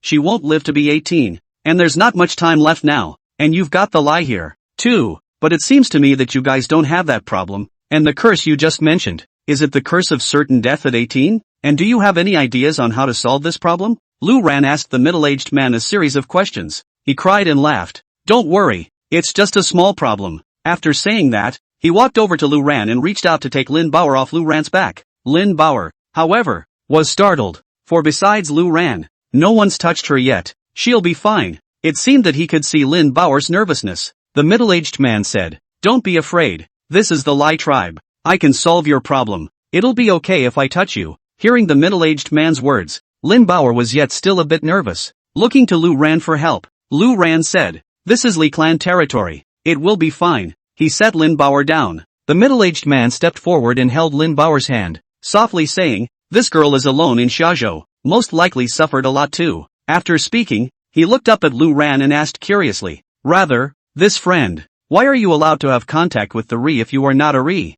she won't live to be 18. And there's not much time left now, and you've got the Lie here, too, but it seems to me that you guys don't have that problem, and the curse you just mentioned, is it the curse of certain death at 18? And do you have any ideas on how to solve this problem?" Lu Ran asked the middle-aged man a series of questions. He cried and laughed. "Don't worry, it's just a small problem." After saying that, he walked over to Lu Ran and reached out to take Lin Bauer off Lu Ran's back. Lin Bauer, however, was startled, for besides Lu Ran, no one's touched her yet. "She'll be fine." It seemed that he could see Lin Bauer's nervousness. The middle-aged man said, "Don't be afraid. This is the Lie tribe. I can solve your problem. It'll be okay if I touch you." Hearing the middle-aged man's words, Lin Bauer was yet still a bit nervous. Looking to Lu Ran for help, Lu Ran said, "This is Li clan territory. It will be fine." He set Lin Bauer down. The middle-aged man stepped forward and held Lin Bauer's hand, softly saying, "This girl is alone in Xiazhou, most likely suffered a lot too." After speaking, he looked up at Lu Ran and asked curiously, "This friend, why are you allowed to have contact with the Ri if you are not a Ri?"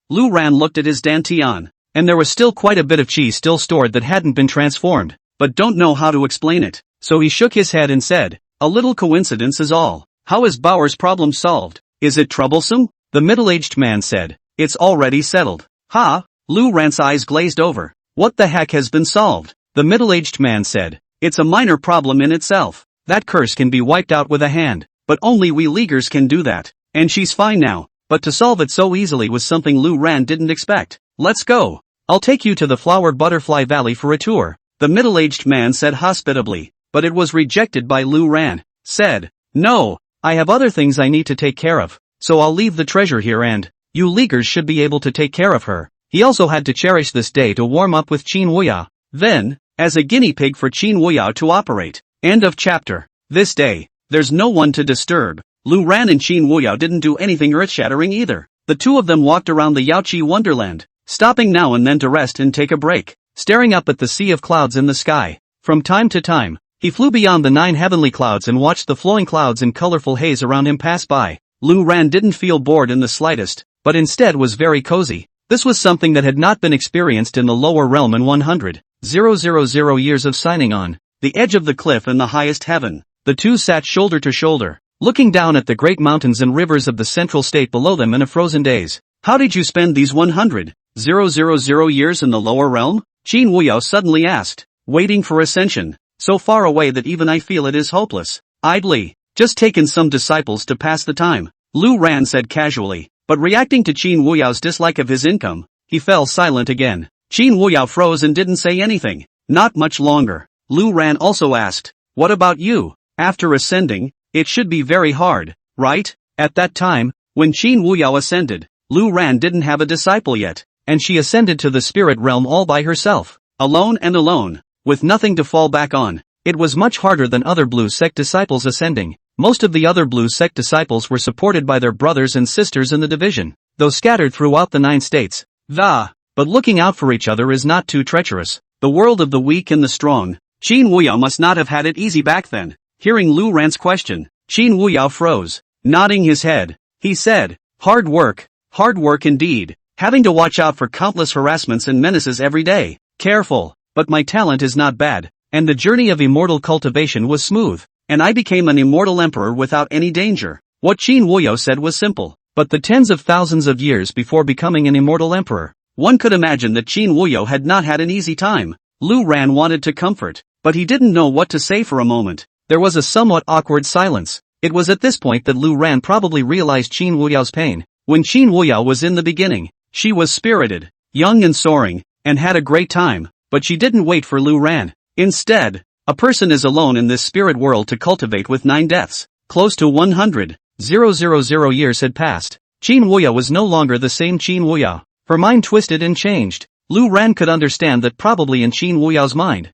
Lu Ran looked at his dantian, and there was still quite a bit of chi still stored that hadn't been transformed, but don't know how to explain it, so he shook his head and said, "A little coincidence is all." "How is Bauer's problem solved? Is it troublesome?" The middle-aged man said, "It's already settled." "Ha?" Lu Ran's eyes glazed over. "What the heck has been solved?" The middle-aged man said, "It's a minor problem in itself. That curse can be wiped out with a hand, but only we Leaguers can do that, and she's fine now." But to solve it so easily was something Lu Ran didn't expect. "Let's go. I'll take you to the Flower Butterfly Valley for a tour," the middle-aged man said hospitably, but it was rejected by Lu Ran. Said, "No, I have other things I need to take care of, so I'll leave the treasure here and you Leaguers should be able to take care of her." He also had to cherish this day to warm up with Qin Wuya, then, as a guinea pig for Qin Wuya to operate. End of chapter. This day, there's no one to disturb. Lu Ran and Qin Wuya didn't do anything earth-shattering either. The two of them walked around the Yaoqi Wonderland, stopping now and then to rest and take a break, staring up at the sea of clouds in the sky. From time to time, he flew beyond the 9 heavenly clouds and watched the flowing clouds and colorful haze around him pass by. Lu Ran didn't feel bored in the slightest, but instead was very cozy. This was something that had not been experienced in the lower realm in 100,000 years of signing on. the edge of the cliff and the highest heaven. The two sat shoulder to shoulder, looking down at the great mountains and rivers of the central state below them in a frozen daze. How did you spend these 100,000 years in the lower realm? Qin Wuyao suddenly asked, waiting for ascension, so far away that even I feel it is hopeless. Idly, just taken some disciples to pass the time, Lu Ran said casually, but reacting to Qin Wuyao's dislike of his income, he fell silent again. Qin Wuyao froze and didn't say anything. Not much longer. Lu Ran also asked, what about you? After ascending, it should be very hard, right? At that time, when Qin Wuyao ascended, Lu Ran didn't have a disciple yet, and she ascended to the spirit realm all by herself, alone and alone, with nothing to fall back on. It was much harder than other Blue Sect disciples ascending. Most of the other Blue Sect disciples were supported by their brothers and sisters in the division, though scattered throughout the 9 states. But looking out for each other is not too treacherous. The world of the weak and the strong. Qin Wuyao must not have had it easy back then. Hearing Lu Ran's question, Qin Wuyao froze, nodding his head. He said, hard work indeed, having to watch out for countless harassments and menaces every day. Careful, but my talent is not bad, and the journey of immortal cultivation was smooth, and I became an immortal emperor without any danger. What Qin Wuyao said was simple, but the tens of thousands of years before becoming an immortal emperor, one could imagine that Qin Wuyao had not had an easy time. Lu Ran wanted to comfort, but he didn't know what to say for a moment. There was a somewhat awkward silence. It was at this point that Lu Ran probably realized Qin Wuyao's pain. When Qin Wuyao was in the beginning, she was spirited, young and soaring, and had a great time, but she didn't wait for Lu Ran. Instead, a person is alone in this spirit world to cultivate with 9 deaths. Close to 100,000 years had passed. Qin Wuyao was no longer the same Qin Wuyao. Her mind twisted and changed. Lu Ran could understand that probably in Qin Wuyao's mind.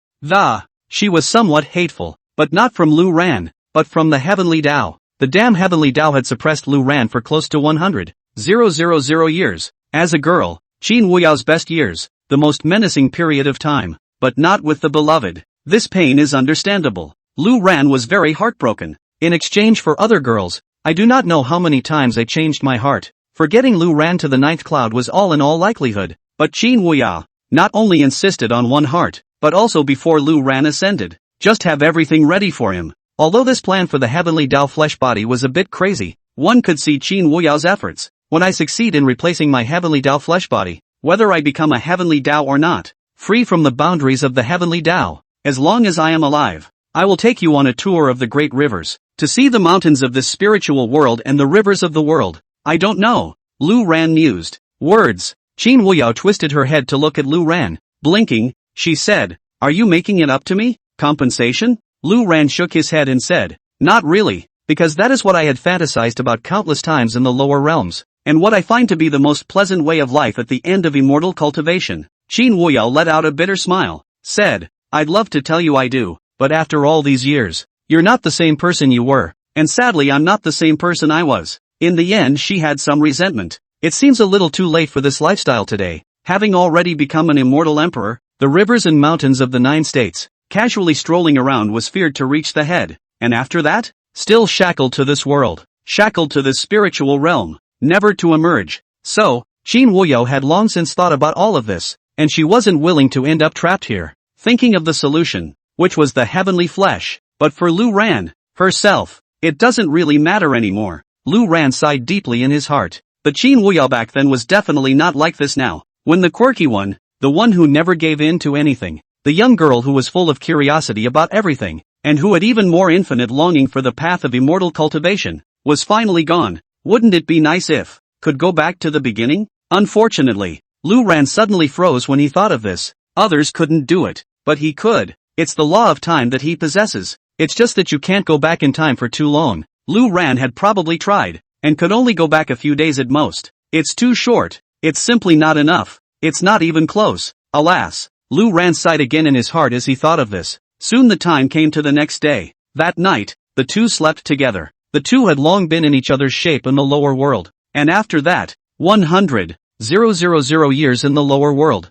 She was somewhat hateful, but not from Lu Ran, but from the heavenly Tao. The damn heavenly Tao had suppressed Lu Ran for close to 100,000 years. As a girl, Qin Wuyao's best years, the most menacing period of time, but not with the beloved. This pain is understandable. Lu Ran was very heartbroken. In exchange for other girls, I do not know how many times I changed my heart. Forgetting Lu Ran to the 9th cloud was all in all likelihood, but Qin Wuyao not only insisted on one heart, but also before Lu Ran ascended, just have everything ready for him. Although this plan for the heavenly Tao flesh body was a bit crazy, one could see Qin Wuyao's efforts. When I succeed in replacing my heavenly Tao flesh body, whether I become a heavenly Tao or not, free from the boundaries of the heavenly Tao, as long as I am alive, I will take you on a tour of the great rivers, to see the mountains of this spiritual world and the rivers of the world. I don't know. Lu Ran mused. Words. Qin Wuyao twisted her head to look at Lu Ran. Blinking, she said, are you making it up to me? Compensation? Lu Ran shook his head and said, not really, because that is what I had fantasized about countless times in the lower realms, and what I find to be the most pleasant way of life at the end of immortal cultivation. Qin Wuyao let out a bitter smile, said, I'd love to tell you I do, but after all these years, you're not the same person you were, and sadly I'm not the same person I was. In the end she had some resentment. It seems a little too late for this lifestyle today. Having already become an immortal emperor, the rivers and mountains of the 9 states, casually strolling around was feared to reach the head, and after that, still shackled to this world, shackled to this spiritual realm, never to emerge. So, Qin Wuyao had long since thought about all of this, and she wasn't willing to end up trapped here, thinking of the solution, which was the heavenly flesh. But for Lu Ran, herself, it doesn't really matter anymore. Lu Ran sighed deeply in his heart. But Qin Wuyao back then was definitely not like this now. When the quirky one, the one who never gave in to anything, the young girl who was full of curiosity about everything, and who had even more infinite longing for the path of immortal cultivation, was finally gone. Wouldn't it be nice if could go back to the beginning? Unfortunately, Lu Ran suddenly froze when he thought of this. Others couldn't do it, but he could. It's the law of time that he possesses. It's just that you can't go back in time for too long. Lu Ran had probably tried, and could only go back a few days at most. It's too short. It's simply not enough. It's not even close. Alas, Lu Ran sighed again in his heart as he thought of this. Soon the time came to the next day. That night, the two slept together. The two had long been in each other's shape in the lower world. And after that, 100,000 years in the lower world.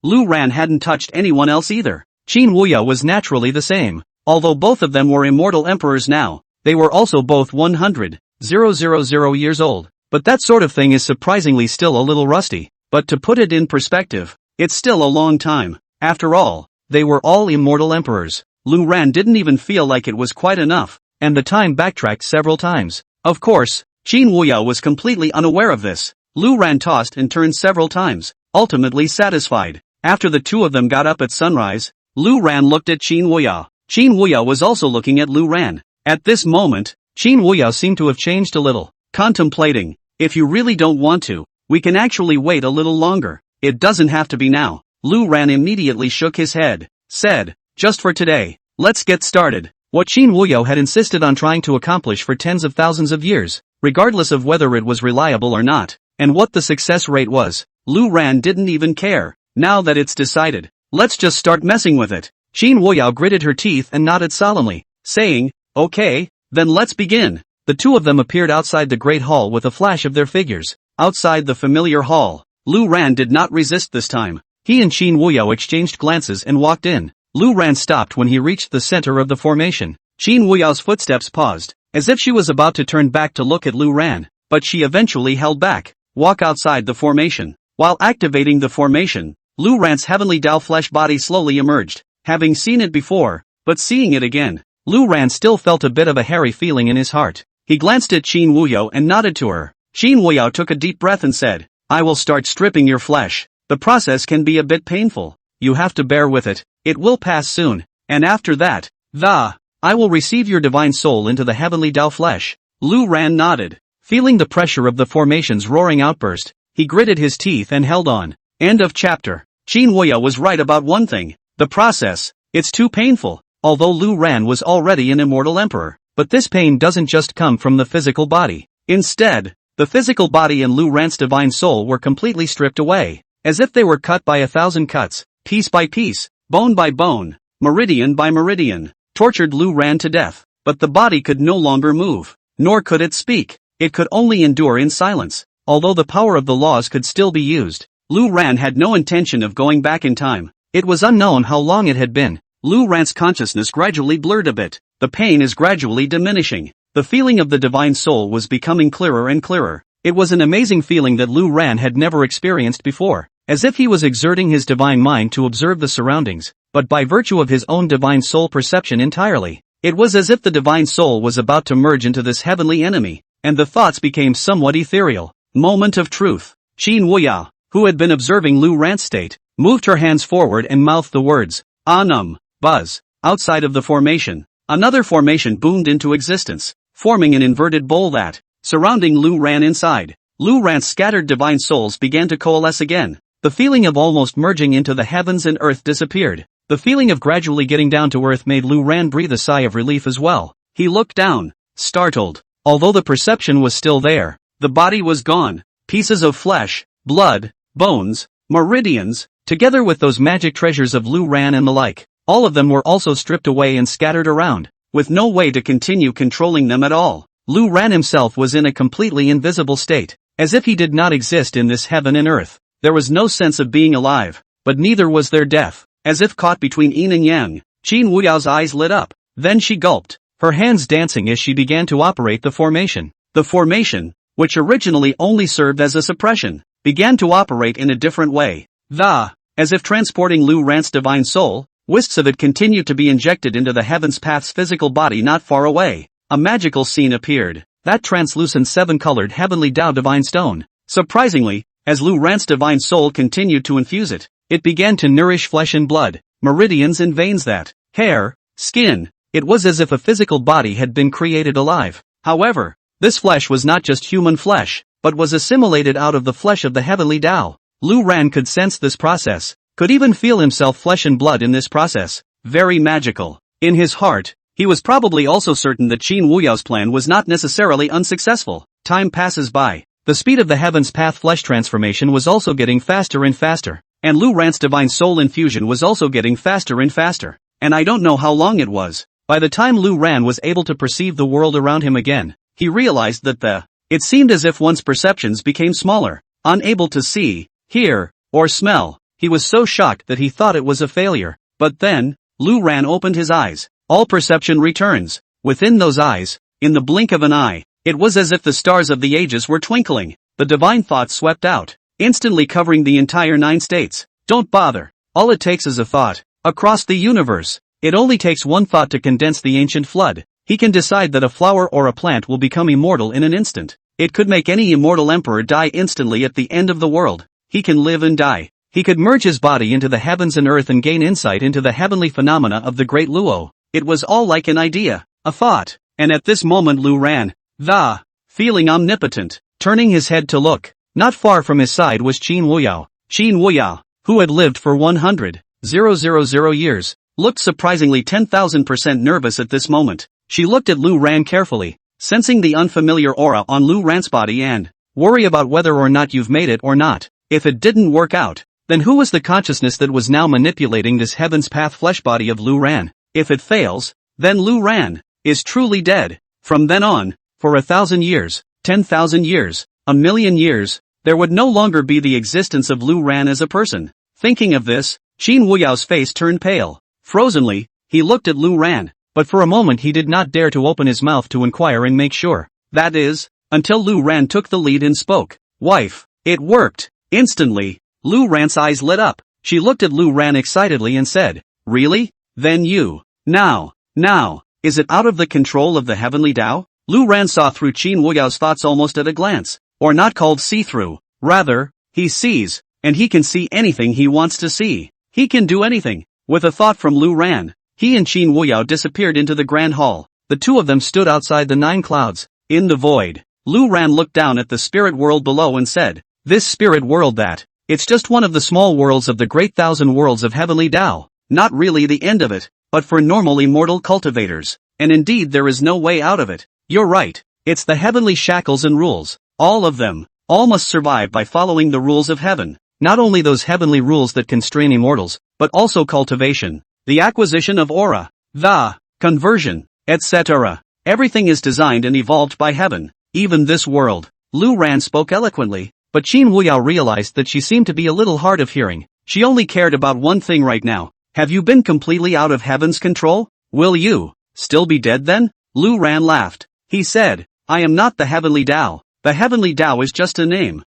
Lu Ran hadn't touched anyone else either. Qin Wuyao was naturally the same. Although both of them were immortal emperors now, they were also both 100,000 years old. But that sort of thing is surprisingly still a little rusty. But to put it in perspective, it's still a long time. After all, they were all immortal emperors. Lu Ran didn't even feel like it was quite enough, and the time backtracked several times. Of course, Qin Wuya was completely unaware of this. Lu Ran tossed and turned several times, ultimately satisfied. After the two of them got up at sunrise, Lu Ran looked at Qin Wuya. Qin Wuya was also looking at Lu Ran. At this moment, Qin Wuya seemed to have changed a little, contemplating, if you really don't want to, we can actually wait a little longer. It doesn't have to be now. Lu Ran immediately shook his head, said, just for today, let's get started. What Qin Wuya had insisted on trying to accomplish for tens of thousands of years, regardless of whether it was reliable or not, and what the success rate was, Lu Ran didn't even care. Now that it's decided, let's just start messing with it. Qin Wuya gritted her teeth and nodded solemnly, saying, okay, then let's begin. The two of them appeared outside the great hall with a flash of their figures. Outside the familiar hall, Lu Ran did not resist this time. He and Qin Wuya exchanged glances and walked in. Lu Ran stopped when he reached the center of the formation. Qin Wuya's footsteps paused, as if she was about to turn back to look at Lu Ran, but she eventually held back. Walk outside the formation. While activating the formation, Lu Ran's heavenly Tao flesh body slowly emerged. Having seen it before, but seeing it again, Lu Ran still felt a bit of a hairy feeling in his heart. He glanced at Qin Wuya and nodded to her. Qin Wuya took a deep breath and said, I will start stripping your flesh. The process can be a bit painful. You have to bear with it. It will pass soon. And after that, I will receive your divine soul into the heavenly Tao flesh. Lu Ran nodded. Feeling the pressure of the formation's roaring outburst, he gritted his teeth and held on. End of chapter. Qin Wuya was right about one thing. The process, it's too painful. Although Lu Ran was already an immortal emperor, but this pain doesn't just come from the physical body. Instead, the physical body and Lu Ran's divine soul were completely stripped away, as if they were cut by 1,000 cuts, piece by piece, bone by bone, meridian by meridian, tortured Lu Ran to death. But the body could no longer move, nor could it speak. It could only endure in silence. Although the power of the laws could still be used, Lu Ran had no intention of going back in time. It was unknown how long it had been. Lu Ran's consciousness gradually blurred a bit. The pain is gradually diminishing. The feeling of the divine soul was becoming clearer and clearer. It was an amazing feeling that Lu Ran had never experienced before, as if he was exerting his divine mind to observe the surroundings, but by virtue of his own divine soul perception entirely. It was as if the divine soul was about to merge into this heavenly enemy, and the thoughts became somewhat ethereal. Moment of truth. Qin Wuya, who had been observing Lu Ran's state, moved her hands forward and mouthed the words, Anum, buzz. Outside of the formation, another formation boomed into existence, forming an inverted bowl that, surrounding Lu Ran inside. Lu Ran's scattered divine souls began to coalesce again. The feeling of almost merging into the heavens and earth disappeared. The feeling of gradually getting down to earth made Lu Ran breathe a sigh of relief as well. He looked down, startled. Although the perception was still there, the body was gone. Pieces of flesh, blood, bones, meridians, together with those magic treasures of Lu Ran and the like, all of them were also stripped away and scattered around, with no way to continue controlling them at all. Lu Ran himself was in a completely invisible state, as if he did not exist in this heaven and earth. There was no sense of being alive, but neither was there death. As if caught between yin and yang, Qin Wuya's eyes lit up. Then she gulped, her hands dancing as she began to operate the formation. The formation, which originally only served as a suppression, began to operate in a different way. As if transporting Lu Ran's divine soul, wisps of it continued to be injected into the heavens path's physical body not far away. A magical scene appeared, that translucent seven-colored heavenly Tao divine stone. Surprisingly, as Lu Ran's divine soul continued to infuse it, it began to nourish flesh and blood, meridians and veins that, hair, skin. It was as if a physical body had been created alive. However, this flesh was not just human flesh, but was assimilated out of the flesh of the heavenly Tao. Lu Ran could sense this process, could even feel himself flesh and blood in this process. Very magical. In his heart, he was probably also certain that Qin Wuya's plan was not necessarily unsuccessful. Time passes by. The speed of the heavens path flesh transformation was also getting faster and faster, and Lu Ran's divine soul infusion was also getting faster and faster. And I don't know how long it was. By the time Lu Ran was able to perceive the world around him again, he realized that it seemed as if one's perceptions became smaller, unable to see, hear, or smell. He was so shocked that he thought it was a failure. But then, Lu Ran opened his eyes. All perception returns. Within those eyes, in the blink of an eye, it was as if the stars of the ages were twinkling. The divine thought swept out, instantly covering the entire 9 states. Don't bother. All it takes is a thought. Across the universe, It only takes one thought to condense the ancient flood. He can decide that a flower or a plant will become immortal in an instant. It could make any immortal emperor die instantly at the end of the world. He can live and die. He could merge his body into the heavens and earth and gain insight into the heavenly phenomena of the great Luo. It was all like an idea, a thought. And at this moment Lu ran, feeling omnipotent, turning his head to look. Not far from his side was Qin Wuyao. Qin Wuyao, who had lived for 100,000 years, looked surprisingly 10,000% nervous at this moment. She looked at Lu Ran carefully, sensing the unfamiliar aura on Lu Ran's body and worry about whether or not you've made it or not. If it didn't work out, then who was the consciousness that was now manipulating this heaven's path flesh body of Lu Ran? If it fails, then Lu Ran is truly dead. From then on, for 1,000 years, 10,000 years, 1,000,000 years, there would no longer be the existence of Lu Ran as a person. Thinking of this, Qin Wuyao's face turned pale. Frozenly, he looked at Lu Ran, but for a moment he did not dare to open his mouth to inquire and make sure. That is, until Lu Ran took the lead and spoke. Wife, it worked. Instantly, Lu Ran's eyes lit up. She looked at Lu Ran excitedly and said, really? Then you. Now, is it out of the control of the heavenly Tao? Lu Ran saw through Qin Wuyao's thoughts almost at a glance. Or not called see-through. Rather, he sees, and he can see anything he wants to see. He can do anything. With a thought from Lu Ran, he and Qin Wuyao disappeared into the grand hall. The two of them stood outside the 9 clouds. In the void, Lu Ran looked down at the spirit world below and said, this spirit world it's just one of the small worlds of the great 1,000 worlds of heavenly Tao. Not really the end of it, but for normal immortal cultivators. And indeed there is no way out of it. You're right. It's the heavenly shackles and rules. All of them. All must survive by following the rules of heaven. Not only those heavenly rules that constrain immortals, but also cultivation, the acquisition of aura, the conversion, etc. Everything is designed and evolved by heaven, even this world. Lu Ran spoke eloquently, but Qin Wuyao realized that she seemed to be a little hard of hearing. She only cared about one thing right now. Have you been completely out of heaven's control? Will you still be dead then? Lu Ran laughed. He said, I am not the heavenly Tao. The heavenly Tao is just a name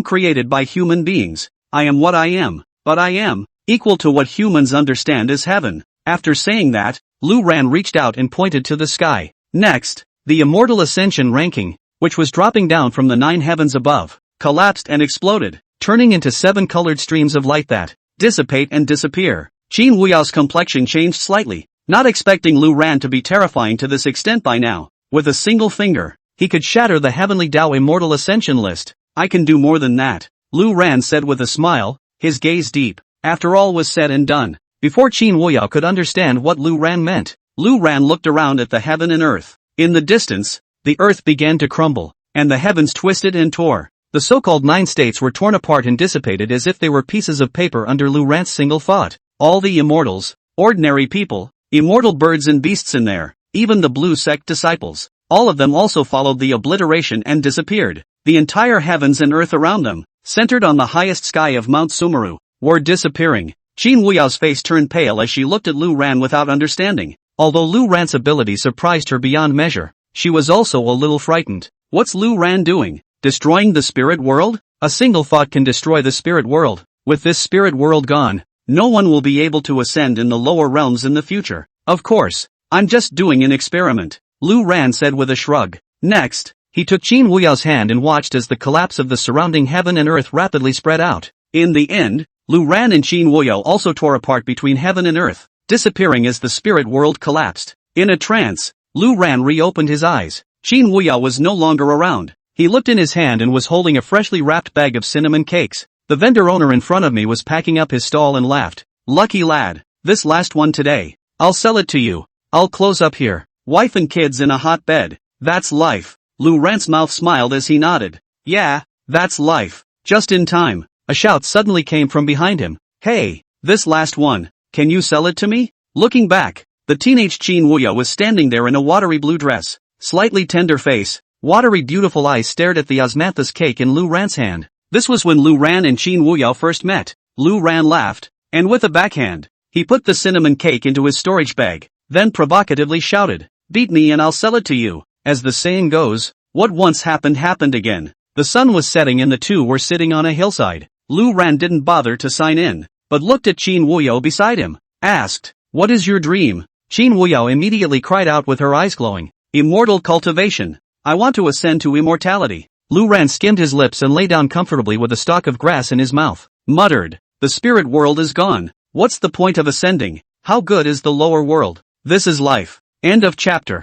created by human beings. I am what I am, but I am equal to what humans understand as heaven. After saying that, Lu Ran reached out and pointed to the sky. Next, the immortal ascension ranking, which was dropping down from the 9 heavens above, collapsed and exploded, turning into 7 colored streams of light that dissipate and disappear. Qin Wuyao's complexion changed slightly, not expecting Lu Ran to be terrifying to this extent by now. With a single finger, he could shatter the heavenly Tao immortal ascension list. I can do more than that, Lu Ran said with a smile, his gaze deep. After all was said and done, before Qin Wuyao could understand what Lu Ran meant, Lu Ran looked around at the heaven and earth. In the distance, the earth began to crumble, and the heavens twisted and tore. The so-called 9 states were torn apart and dissipated as if they were pieces of paper under Lu Ran's single thought. All the immortals, ordinary people, immortal birds and beasts in there, even the blue sect disciples, all of them also followed the obliteration and disappeared. The entire heavens and earth around them, centered on the highest sky of Mount Sumeru, were disappearing. Qin Wuyao's face turned pale as she looked at Lu Ran without understanding. Although Lu Ran's ability surprised her beyond measure, she was also a little frightened. What's Lu Ran doing? Destroying the spirit world? A single thought can destroy the spirit world. With this spirit world gone, no one will be able to ascend in the lower realms in the future. Of course, I'm just doing an experiment, Lu Ran said with a shrug. Next, he took Qin Wuyao's hand and watched as the collapse of the surrounding heaven and earth rapidly spread out. In the end, Lu Ran and Qin Wuyao also tore apart between heaven and earth, disappearing as the spirit world collapsed. In a trance, Lu Ran reopened his eyes. Qin Wuyao was no longer around. He looked in his hand and was holding a freshly wrapped bag of cinnamon cakes. The vendor owner in front of me was packing up his stall and laughed. Lucky lad, this last one today. I'll sell it to you. I'll close up here. Wife and kids in a hot bed. That's life. Lu Ran's mouth smiled as he nodded. Yeah, that's life. Just in time, a shout suddenly came from behind him. Hey, this last one, can you sell it to me? Looking back, the teenage Qin Wuyao was standing there in a watery blue dress. Slightly tender face, watery beautiful eyes stared at the osmanthus cake in Lu Ran's hand. This was when Lu Ran and Qin Wuyao first met. Lu Ran laughed, and with a backhand, he put the cinnamon cake into his storage bag, then provocatively shouted, beat me and I'll sell it to you. As the saying goes, what once happened happened again. The sun was setting and the two were sitting on a hillside. Lu Ran didn't bother to sign in, but looked at Qin Wuyao beside him, asked, What is your dream? Qin Wuyao immediately cried out with her eyes glowing. Immortal cultivation. I want to ascend to immortality. Lu Ran skimmed his lips and lay down comfortably with a stalk of grass in his mouth. Muttered. The spirit world is gone. What's the point of ascending? How good is the lower world? This is life. End of chapter.